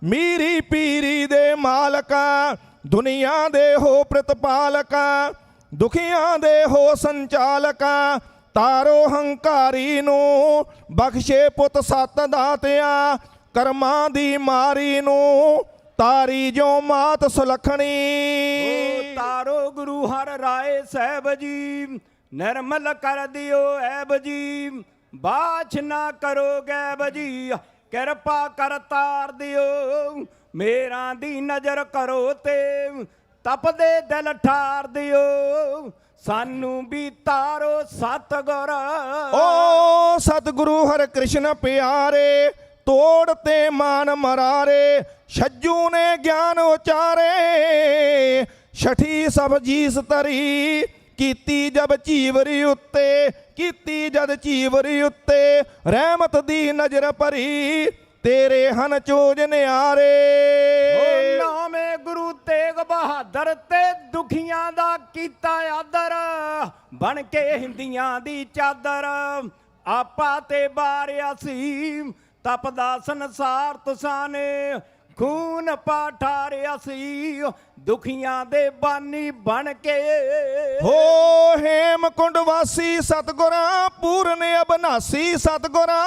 ਮੇਰੀ ਪੀਰੀ ਦੇ ਮਾਲਕਾ, ਦੁਨੀਆ ਦੇ ਹੋ ਪ੍ਰਤਪਾਲਕਾ, ਦੁਖੀਆਂ ਦੇ ਹੋ ਸੰਚਾਲਕਾ, ਤਾਰੋ ਹੰਕਾਰੀ ਨੂੰ, ਬਖਸ਼ੇ ਪੁੱਤ ਸੱਤ ਦਾਤਿਆਂ, ਕਰਮਾਂ ਦੀ ਮਾਰੀ ਨੂੰ, ਤਾਰੀ ਜੋ ਮਾਤ ਸੁਲੱਖਣੀ। ਤਾਰੋ ਗੁਰੂ ਹਰ ਰਾਏ ਸਾਹਿਬ ਜੀ, ਨਿਰਮਲ ਕਰ ਦਿਓ ਐਬ ਜੀ, ਬਾਛ ਨਾ ਕਰੋ ਗੈਬ ਜੀ, ਕਿਰਪਾ ਕਰ ਤਾਰ ਦਿਓ, ਮੇਰਾਂ ਦੀ ਨਜ਼ਰ ਕਰੋ ਤੇ ਤਪਦੇ ਦਿਲ ਠਾਰ ਦਿਓ, ਸਾਨੂੰ ਵੀ ਤਾਰੋ ਸਤਿਗੁਰ। ਓ ਸਤਿਗੁਰੂ ਹਰਿ ਕ੍ਰਿਸ਼ਨ ਪਿਆਰੇ, ਤੋੜ ਤੇ ਮਾਨ ਮਰਾਰੇ, ਛੱਜੂ ਨੇ ਗਿਆਨ ਉਚਾਰੇ, ਛਠੀ ਸਭ ਜੀਸ ਤਰੀ, ਕੀਤੀ ਜਬ ਚੀਵਰੀ ਉੱਤੇ, ਕੀਤੀ ਜਦ ਚੀਵਰੀ ਉੱਤੇ, ਰਹਿਮਤ ਦੀ ਨਜ਼ਰ ਭਰੀ, ਤੇਰੇ ਹਨ ਚੋਜ ਨਿਆਰੇ। ਨਾਮੇ ਗੁਰੂ ਤੇਗ ਬਹਾਦਰ ਤੇ ਦੁਖੀਆਂ ਦਾ ਕੀਤਾ ਆਦਰ, ਬਣ ਕੇ ਹਿੰਦੀਆਂ ਦੀ ਚਾਦਰ, ਆਪਾ ਤੇ ਬਾਰਿਆ ਸੀ, ਤਪਦਾ ਸੰਸਾਰ ਤੁਸਾਂ ਨੇ, ਖੂਨ ਪਾਠਾਰਿਆ ਸੀ, ਦੁਖੀਆਂ ਦੇ ਬਾਨੀ ਬਣ ਕੇ। ਹੋ ਹੇਮਕੁੰਡ ਵਾਸੀ ਸਤਿਗੁਰਾਂ, ਪੂਰਨ ਅਬਨਾਸੀ ਸਤਿਗੁਰਾਂ,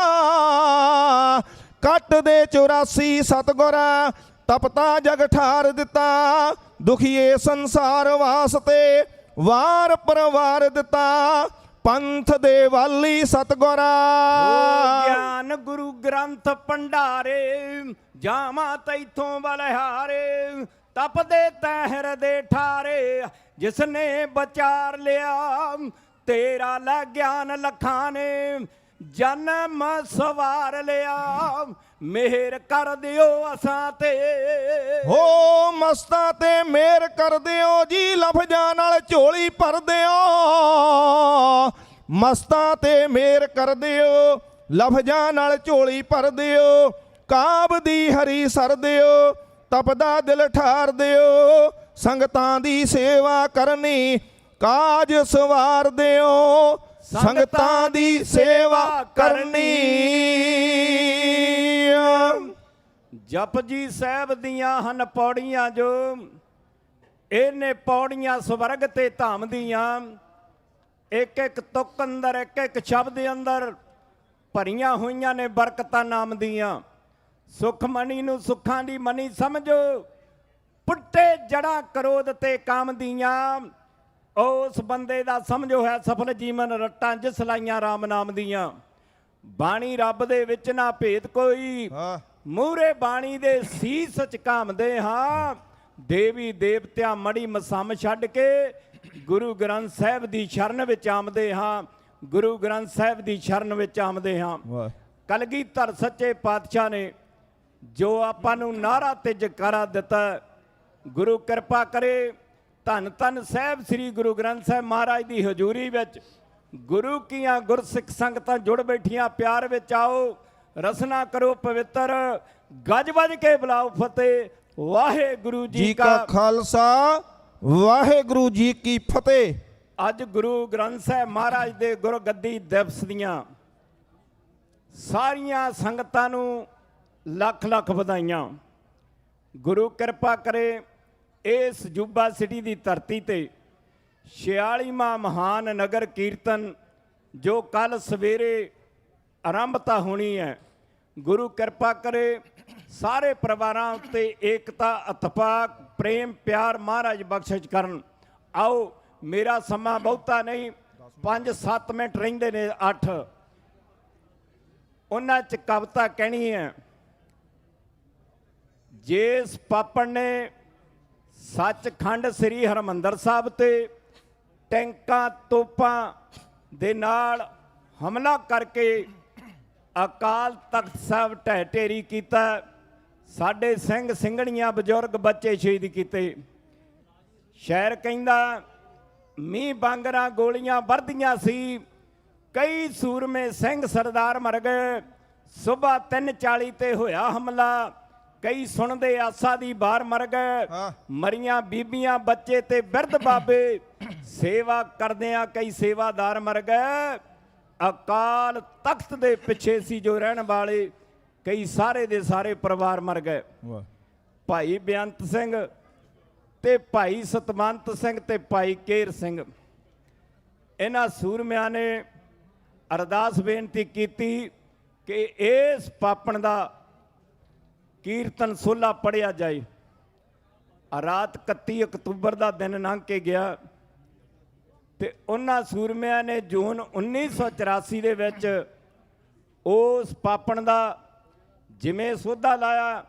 ਕੱਟ ਦੇ 84 ਸਤਿਗੁਰਾਂ, ਤਪਤਾ ਜਗ ਠਾਰ ਦਿੱਤਾ, ਦੁਖੀਏ ਸੰਸਾਰ ਵਾਸਤੇ, ਵਾਰ ਪਰਵਾਰ ਦਿੱਤਾ, ਪੰਥ ਦੇ ਵਾਲੀ ਸਤਿਗੁਰਾਂ। ਗਿਆਨ ਗੁਰੂ ਗ੍ਰੰਥ ਭੰਡਾਰੇ, ਜਾਵਾਂ ਤੈਥੋਂ ਬਲਿਹਾਰੇ, ਤਪਦੇ ਤਹਿਰ ਦੇ ਠਾਰੇ, ਜਿਸਨੇ ਵਿਚਾਰ ਲਿਆ, ਤੇਰਾ ਲੈ ਗਿਆਨ ਲੱਖਾਂ ਨੇ, ਜਨਮ ਸਵਾਰ ਲਿਆ, ਮਿਹਰ ਕਰ ਦਿਓ ਅਸਾਂ ਤੇ। ਹੋ ਮਸਤਾਂ ਤੇ ਮਿਹਰ ਕਰ ਦਿਓ ਜੀ, ਲਫ਼ਜ਼ਾਂ ਨਾਲ ਝੋਲੀ ਭਰ ਦਿਓ, ਮਸਤਾਂ ਤੇ ਮਿਹਰ ਕਰ ਦਿਓ, ਲਫ਼ਜ਼ਾਂ ਨਾਲ ਝੋਲੀ ਭਰ ਦਿਓ, ਕਾਬ ਦੀ ਹਰੀ ਸਰ ਦਿਓ, ਤਪਦਾ ਦਿਲ ਠਾਰ ਦਿਓ, ਸੰਗਤਾਂ ਦੀ ਸੇਵਾ ਕਰਨੀ, ਕਾਜ ਸਵਾਰ ਦਿਓ, ਸੰਗਤਾਂ ਦੀ ਸੇਵਾ ਕਰਨੀ। ਜਪਜੀ ਸਾਹਿਬ ਦੀਆਂ ਹਨ ਪੌੜੀਆਂ ਜੋ, ਇਹਨੇ ਪੌੜੀਆਂ ਸਵਰਗ ਤੇ ਧਾਮ ਦੀਆਂ, ਇੱਕ ਇੱਕ ਤੁਕ ਅੰਦਰ, ਇੱਕ ਇੱਕ ਸ਼ਬਦ ਅੰਦਰ ਭਰੀਆਂ ਹੋਈਆਂ ਨੇ ਬਰਕਤਾਂ ਨਾਮ ਦੀਆਂ। ਸੁਖਮਣੀ ਨੂੰ ਸੁੱਖਾਂ ਦੀ ਮਣੀ ਸਮਝੋ, ਪੁੱਟੇ ਜੜਾਂ ਕਰੋਧ ਤੇ ਕਾਮ ਦੀਆਂ, ਉਸ ਬੰਦੇ ਦਾ ਸਮਝੋ ਹੈ ਸਫਲ ਜੀਵਨ ਰੱਟਾਂ ਜਿਸ ਲਾਈਆਂ ਰਾਮ ਨਾਮ ਦੀਆਂ। ਬਾਣੀ ਰੱਬ ਦੇ ਵਿੱਚ ਨਾ ਭੇਦ ਕੋਈ, ਮੂਹਰੇ ਬਾਣੀ ਦੇ ਸੀਸ ਝੁਕਾਉਂਦੇ ਹਾਂ, ਦੇਵੀ ਦੇਵਤਿਆਂ ਮੜੀ ਮਸਮ ਛੱਡ ਕੇ ਗੁਰੂ ਗ੍ਰੰਥ ਸਾਹਿਬ ਦੀ ਸ਼ਰਨ ਵਿੱਚ ਆਉਂਦੇ ਹਾਂ, ਗੁਰੂ ਗ੍ਰੰਥ ਸਾਹਿਬ ਦੀ ਸ਼ਰਨ ਵਿੱਚ ਆਉਂਦੇ ਹਾਂ। ਕਲਗੀਧਰ ਸੱਚੇ ਪਾਤਸ਼ਾਹ ਨੇ ਜੋ ਆਪਾਂ ਨੂੰ ਨਾਰਾ ਤੇ ਜਕਾਰਾ ਦਿੱਤਾ, ਗੁਰੂ ਕਿਰਪਾ ਕਰੇ ਧੰਨ ਧੰਨ ਸਾਹਿਬ ਸ੍ਰੀ ਗੁਰੂ ਗ੍ਰੰਥ ਸਾਹਿਬ ਮਹਾਰਾਜ ਦੀ ਹਜ਼ੂਰੀ ਵਿੱਚ ਗੁਰੂ ਕੀਆਂ ਗੁਰਸਿੱਖ ਸੰਗਤਾਂ ਜੁੜ ਬੈਠੀਆਂ, ਪਿਆਰ ਵਿੱਚ ਆਓ, ਰਸਨਾ ਕਰੋ ਪਵਿੱਤਰ, ਗੱਜ ਵੱਜ ਕੇ ਬੁਲਾਓ ਫਤਿਹ। ਵਾਹਿਗੁਰੂ ਜੀ ਕਾ ਖਾਲਸਾ, ਵਾਹਿਗੁਰੂ ਜੀ ਕੀ ਫਤਿਹ। ਅੱਜ ਗੁਰੂ ਗ੍ਰੰਥ ਸਾਹਿਬ ਮਹਾਰਾਜ ਦੇ ਗੁਰਗੱਦੀ ਦਿਵਸ ਦੀਆਂ ਸਾਰੀਆਂ ਸੰਗਤਾਂ ਨੂੰ ਲੱਖ ਲੱਖ ਵਧਾਈਆਂ। ਗੁਰੂ ਕਿਰਪਾ ਕਰੇ ਇਸ ਜੁਬਾ ਸਿਟੀ ਦੀ ਧਰਤੀ ਤੇ 46ਵਾਂ ਮਹਾਨ ਨਗਰ ਕੀਰਤਨ ਜੋ ਕੱਲ ਸਵੇਰੇ ਆਰੰਭਤਾ ਹੋਣੀ ਹੈ, ਗੁਰੂ ਕਿਰਪਾ ਕਰੇ ਸਾਰੇ ਪਰਿਵਾਰਾਂ ਉੱਤੇ ਏਕਤਾ, ਇਤਫਾਕ, ਪ੍ਰੇਮ, ਪਿਆਰ ਮਹਾਰਾਜ ਬਖਸ਼ਿਸ਼ ਕਰਨ। ਆਓ, ਮੇਰਾ ਸਮਾਂ ਬਹੁਤਾ ਨਹੀਂ, 5-7 ਮਿੰਟ ਰਹਿੰਦੇ ਨੇ, 8 ਉਹਨਾਂ 'ਚ ਕਵਿਤਾ ਕਹਿਣੀ ਹੈ। ਜਿਸ ਪਾਪਣ ਨੇ ਸੱਚਖੰਡ ਸ੍ਰੀ ਹਰਿਮੰਦਰ ਸਾਹਿਬ ਤੇ ਟੈਂਕਾਂ ਤੋਪਾਂ ਦੇ ਨਾਲ ਹਮਲਾ ਕਰਕੇ ਅਕਾਲ ਤਖਤ ਸਾਹਿਬ ਢਹਿ ਢੇਰੀ ਕੀਤਾ, ਸਾਡੇ ਸਿੰਘ ਸਿੰਘਣੀਆਂ ਬਜ਼ੁਰਗ ਬੱਚੇ ਸ਼ਹੀਦ ਕੀਤੇ। ਸ਼ਾਇਰ ਕਹਿੰਦਾ ਮੀਂਹ ਬਾਂਗਰਾਂ ਗੋਲੀਆਂ ਵਰਦੀਆਂ ਸੀ, ਕਈ ਸੂਰਮੇ ਸਿੰਘ ਸਰਦਾਰ ਮਰ ਗਏ, ਸੁਬਾ 3:40 ਤੇ ਹੋਇਆ ਹਮਲਾ, ਕਈ ਸੁਣਦੇ ਆਸਾ ਦੀ ਬਾਹਰ ਮਰ ਗਏ, ਮਰੀਆਂ ਬੀਬੀਆਂ ਬੱਚੇ ਤੇ ਬਿਰਧ ਬਾਬੇ, ਸੇਵਾ ਕਰਦਿਆਂ ਕਈ ਸੇਵਾਦਾਰ ਮਰ ਗਏ, ਅਕਾਲ ਤਖਤ ਦੇ ਪਿੱਛੇ ਸੀ ਜੋ ਰਹਿਣ ਵਾਲੇ, ਕਈ ਸਾਰੇ ਦੇ ਸਾਰੇ ਪਰਿਵਾਰ ਮਰ ਗਏ। ਭਾਈ ਬੇਅੰਤ ਸਿੰਘ ਤੇ ਭਾਈ ਸਤਵੰਤ ਸਿੰਘ ਤੇ ਭਾਈ ਕੇਰ ਸਿੰਘ, ਇਹਨਾਂ ਸੂਰਮਿਆਂ ਨੇ ਅਰਦਾਸ ਬੇਨਤੀ ਕੀਤੀ ਕਿ ਇਸ ਪਾਪਣ ਦਾ ਕੀਰਤਨ ਸੋਲਾ ਪੜਿਆ ਜਾਏ। ਰਾਤ 31 ਅਕਤੂਬਰ ਦਾ ਦਿਨ ਲੰਘ ਕੇ ਗਿਆ ਤੇ ਉਹਨਾਂ ਸੂਰਮਿਆਂ ਨੇ ਜੂਨ 1984 ਦੇ ਵਿੱਚ ਉਸ ਪਾਪਣ ਦਾ ਜਿਵੇਂ ਸੋਧਾ ਲਾਇਆ,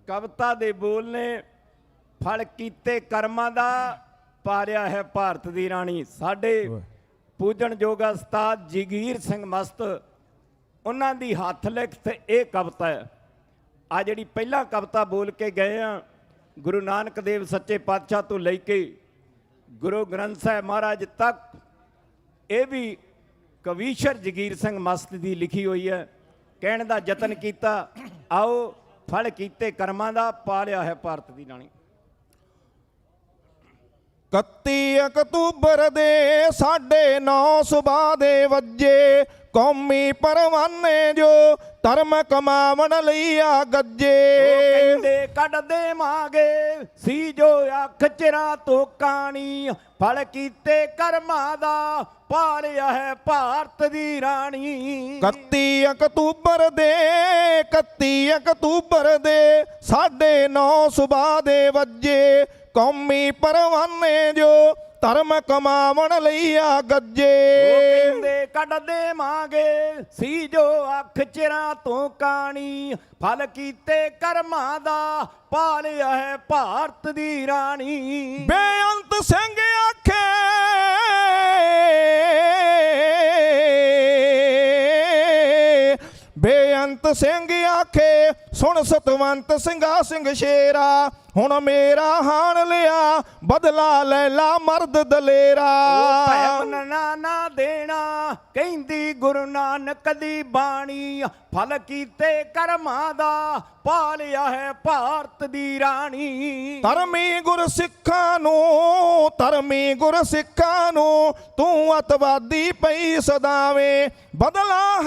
ਕਵਿਤਾ ਦੇ ਬੋਲ ਨੇ, ਫਲ ਕੀਤੇ ਕਰਮਾਂ ਦਾ ਪਾਰਿਆ ਹੈ ਭਾਰਤ ਦੀ ਰਾਣੀ। ਸਾਡੇ ਪੂਜਣਯੋਗ ਉਸਤਾਦ ਜਗੀਰ ਸਿੰਘ ਮਸਤ, ਉਹਨਾਂ ਦੀ ਹੱਥ ਲਿਖਤ ਇਹ ਕਵਿਤਾ ਹੈ। ਆ ਜਿਹੜੀ ਪਹਿਲਾਂ ਕਵਿਤਾ ਬੋਲ ਕੇ ਗਏ ਆ, ਗੁਰੂ ਨਾਨਕ ਦੇਵ ਸੱਚੇ ਪਾਤਸ਼ਾਹ ਤੋਂ ਲੈ ਕੇ ਗੁਰੂ ਗ੍ਰੰਥ ਸਾਹਿਬ ਮਹਾਰਾਜ ਤੱਕ, ਇਹ ਵੀ ਕਵੀਸ਼ਰ ਜਗੀਰ ਸਿੰਘ ਮਸਤ ਦੀ ਲਿਖੀ ਹੋਈ ਹੈ। ਕਹਿਣ ਦਾ ਯਤਨ ਕੀਤਾ, ਆਓ ਫਲ ਕੀਤੇ ਕਰਮਾਂ ਦਾ ਪਾਲਿਆ ਹੈ ਭਾਰਤ ਦੀ ਰਾਣੀ। 31 ਅਕਤੂਬਰ ਦੇ 9:30 ਸੁਬਾਹ ਦੇ ਵੱਜੇ, ਕੌਮੀ ਪਰਵਾਨੇ ਜੋ ਧਰਮ ਕਮਾਵਣ ਲਈ ਆ ਗੱਜੇ। ਕਹਿੰਦੇ ਕੱਢ ਦੇਵਾਂਗੇ ਸੀ ਜੋ ਅੱਖ ਚਿਰਾਂ ਤੋਂ ਕਾਣੀ, ਫਲ ਕੀਤੇ ਕਰਮਾਂ ਦਾ ਪਾਲਿਆ ਹੈ ਭਾਰਤ ਦੀ ਰਾਣੀ। 31 ਅਕਤੂਬਰ ਦੇ 9:30 ਸੁਬਾਹ ਦੇ ਵੱਜੇ, ਕੌਮੀ ਪਰਵਾਨੇ ਜੋ ਧਰਮ ਕਮਾਵਣ ਲਈ ਆ ਗੱਜੇ। ਕਹਿੰਦੇ ਕੱਢ ਦੇਵਾਂਗੇ ਸੀ ਜੋ ਅੱਖ ਚਿਰਾਂ ਤੋਂ ਕਾਣੀ, ਫਲ ਕੀਤੇ ਕਰਮਾਂ ਦਾ ਪਾਲਿਆ ਹੈ ਭਾਰਤ ਦੀ ਰਾਣੀ। ਬੇਅੰਤ ਸਿੰਘ ਆਖੇ ਬੇਅੰਤ ਸਿੰਘ ਆਖੇ, ਸੁਣ ਸਤਵੰਤ ਸਿੰਘਾ ਸਿੰਘ ਸ਼ੇਰਾ, ਹੁਣ ਮੇਰਾ ਹਾਣ ਲਿਆ ਬਦਲਾ ਲੈ ਲਾ ਮਰਦ ਦਲੇਰਾ। ਭੈਣ ਨਾ ਦੇਣਾ ਕਹਿੰਦੀ ਗੁਰੂ ਨਾਨਕ ਦੀ ਬਾਣੀ, ਫਲ ਕੀਤੇ ਕਰਮਾਂ ਦਾ ਪਾਲਿਆ ਹੈ ਭਾਰਤ ਦੀ ਰਾਣੀ। ਧਰਮੀ ਗੁਰਸਿੱਖਾਂ ਨੂੰ ਤੂੰ ਅਤਵਾਦੀ ਪਈ ਸਦਾਵੇਂ, ਬਦਲਾ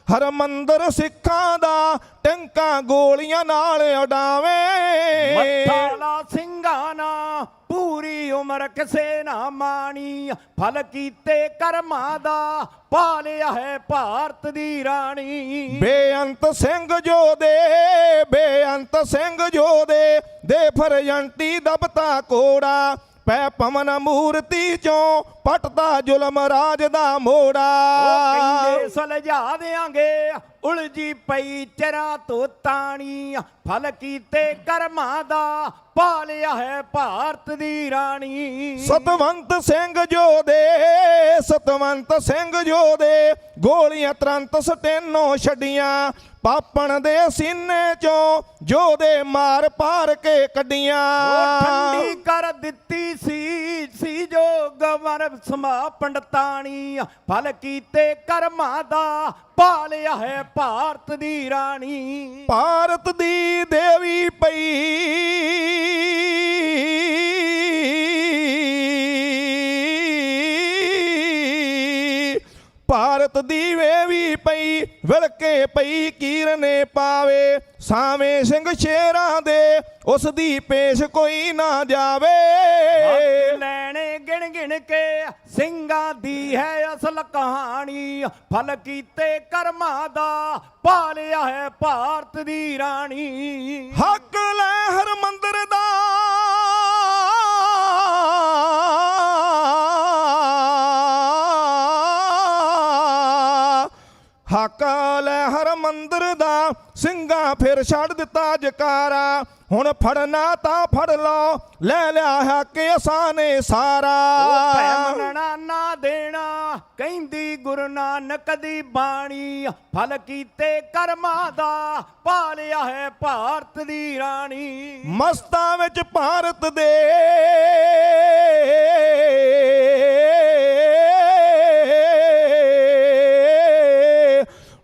ਹਰਮੰਦਰ ਸਿੱਖਾਂ ਦਾ ਟੰਕਾਂ ਗੋਲੀਆਂ ਨਾਲ ਉਡਾਵੇਂ। ਮੱਥਾ ਲਾ ਸਿੰਘਾਂ ਨਾ ਪੂਰੀ ਉਮਰ ਕਿਸੇ ਨਾ ਮਾਣੀ, ਫਲ ਕੀਤੇ ਕਰਮਾਂ ਦਾ ਪਾਲਿਆ ਹੈ ਭਾਰਤ ਦੀ ਰਾਣੀ। ਬੇਅੰਤ ਸਿੰਘ ਜੋਦੇ ਦੇ ਫਰਜੰਟੀ ਦਬਤਾ ਕੋੜਾ, ਪੈ ਪਵਨ ਮੂਰਤੀ ਚੋਂ ਪਟਦਾ ਜ਼ੁਲਮ ਰਾਜ ਦਾ ਮੋੜਾ। ਕਹਿੰਦੇ ਸੁਲਝਾ ਦਿਆਂਗੇ ਉਲਝੀ ਪਈ ਚਿਰਾਂ ਤੋਂ ਤਾਣੀ, ਫਲ ਕੀਤੇ ਕਰਮਾਂ ਦਾ ਪਾਲਿਆ ਹੈ ਭਾਰਤ ਦੀ ਰਾਣੀ। ਸਤਵੰਤ ਸਿੰਘ ਜੋਦੇ ਗੋਲੀਆਂ ਤੁਰੰਤ ਸਟੇਨੋਂ ਛੱਡੀਆਂ, ਪਾਪਣ ਦੇ ਸੀਨੇ ਚੋਂ ਜੋਦੇ ਮਾਰ ਪਾਰ ਕੇ ਕੱਢੀਆਂ। ਠੰਡੀ ਕਰ ਦਿੱਤੀ ਸੀ ਜੋ ਗਵਰ ਸਮਾ ਪੰਡਤਾਣੀ, ਫਲ ਕੀਤੇ ਕਰਮਾਂ ਦਾ ਪਾਲਿਆ ਹੈ ਭਾਰਤ ਦੀ ਰਾਣੀ। ਭਾਰਤ ਦੀ ਦੇਵੀ ਪਈ ਭਾਰਤ ਦੀ ਵੇਵੀ ਪਈ, ਵਿਲਕੇ ਪਈ ਕੀਰਨੇ ਪਾਵੇ, ਸਾਵੇਂ ਸਿੰਘ ਸ਼ੇਰਾਂ ਦੇ ਉਸ ਦੀ ਪੇਸ਼ ਕੋਈ ਨਾ ਜਾਵੇ। ਲੈਣੇ ਗਿਣ ਕੇ ਸਿੰਘਾਂ ਦੀ ਹੈ ਅਸਲ ਕਹਾਣੀ, ਫਲ ਕੀਤੇ ਕਰਮਾਂ ਦਾ ਪਾਲਿਆ ਹੈ ਭਾਰਤ ਦੀ ਰਾਣੀ। ਹੱਕ ਲੈ ਹਰਮੰਦਰ ਦਾ ਹੱਕ ਲੈ ਹਰਮੰਦਰ ਦਾ, ਸਿੰਘਾਂ ਫਿਰ ਛੱਡ ਦਿੱਤਾ ਜਕਾਰਾ, ਹੁਣ ਫੜਨਾ ਤਾਂ ਫੜ ਲਓ ਲੈ ਲਿਆ ਹੱਕ ਅਸਾਂ ਨੇ ਸਾਰਾ। ਮੰਨਣਾ ਨਾ ਦੇਣਾ ਕਹਿੰਦੀ ਗੁਰੂ ਨਾਨਕ ਦੀ ਬਾਣੀ, ਫਲ ਕੀਤੇ ਕਰਮਾਂ ਦਾ ਪਾਲਿਆ ਹੈ ਭਾਰਤ ਦੀ ਰਾਣੀ। ਮਸਤਾਂ ਵਿੱਚ ਭਾਰਤ ਦੇ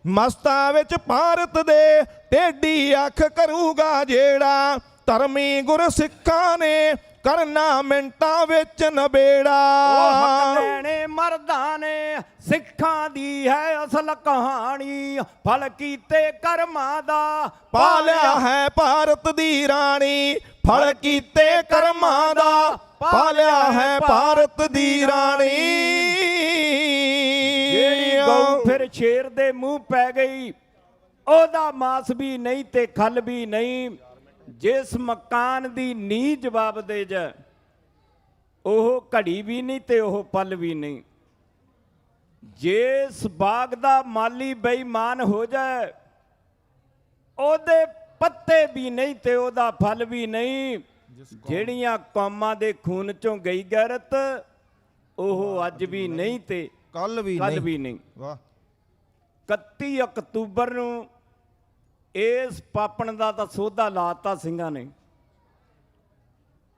ਮਸਤਾਂ ਵਿੱਚ ਭਾਰਤ ਦੇ ਟੇਢੀ ਅੱਖ ਕਰੂਗਾ ਜਿਹੜਾ, ਧਰਮੀ ਗੁਰਸਿੱਖਾਂ ਨੇ ਕਰਨਾ ਮਿੰਟਾਂ ਵਿੱਚ ਨਬੇੜਾ। ਹੱਕ ਲੈਣੇ ਮਰਦਾਂ ਨੇ ਸਿੱਖਾਂ ਦੀ ਹੈ ਅਸਲ ਕਹਾਣੀ, ਫਲ ਕੀਤੇ ਕਰਮਾਂ ਦਾ ਪਾਲਿਆ ਹੈ ਭਾਰਤ ਦੀ ਰਾਣੀ, ਫਲ ਕੀਤੇ ਕਰਮਾਂ ਦਾ ਪਾਲਿਆ ਹੈ ਭਾਰਤ ਦੀ ਰਾਣੀ। ਜਿਹੜੀ ਗਊ ਫਿਰ ਸ਼ੇਰ ਦੇ ਮੂੰਹ ਪੈ ਗਈ, ਉਹਦਾ ਮਾਸ ਵੀ ਨਹੀਂ ਤੇ ਖੱਲ ਵੀ ਨਹੀਂ। ਜਿਸ ਮਕਾਨ ਦੀ ਨੀਂਹ ਜਵਾਬ ਦੇ ਜਾ, ਉਹ ਘੜੀ ਵੀ ਨਹੀਂ ਤੇ ਉਹ ਪਲ ਵੀ ਨਹੀਂ। ਜਿਸ ਬਾਗ ਦਾ ਮਾਲੀ ਬੇਈਮਾਨ ਹੋ ਜਾਏ, ਉਹਦੇ ਪੱਤੇ ਵੀ ਨਹੀਂ ਤੇ ਉਹਦਾ ਫਲ ਵੀ ਨਹੀਂ। ਜਿਹੜੀਆਂ ਕੌਮਾਂ ਦੇ ਖੂਨ ਚੋਂ ਗਈ ਗੈਰਤ, ਉਹ ਅੱਜ ਵੀ ਨਹੀਂ ਤੇ ਕੱਲ ਵੀ ਨਹੀਂ। ਵਾਹ। 31 ਅਕਤੂਬਰ ਨੂੰ ਇਸ ਪਾਪਣ ਦਾ ਤਾਂ ਸੋਧਾ ਲਾਤਾ ਸਿੰਘਾਂ ਨੇ,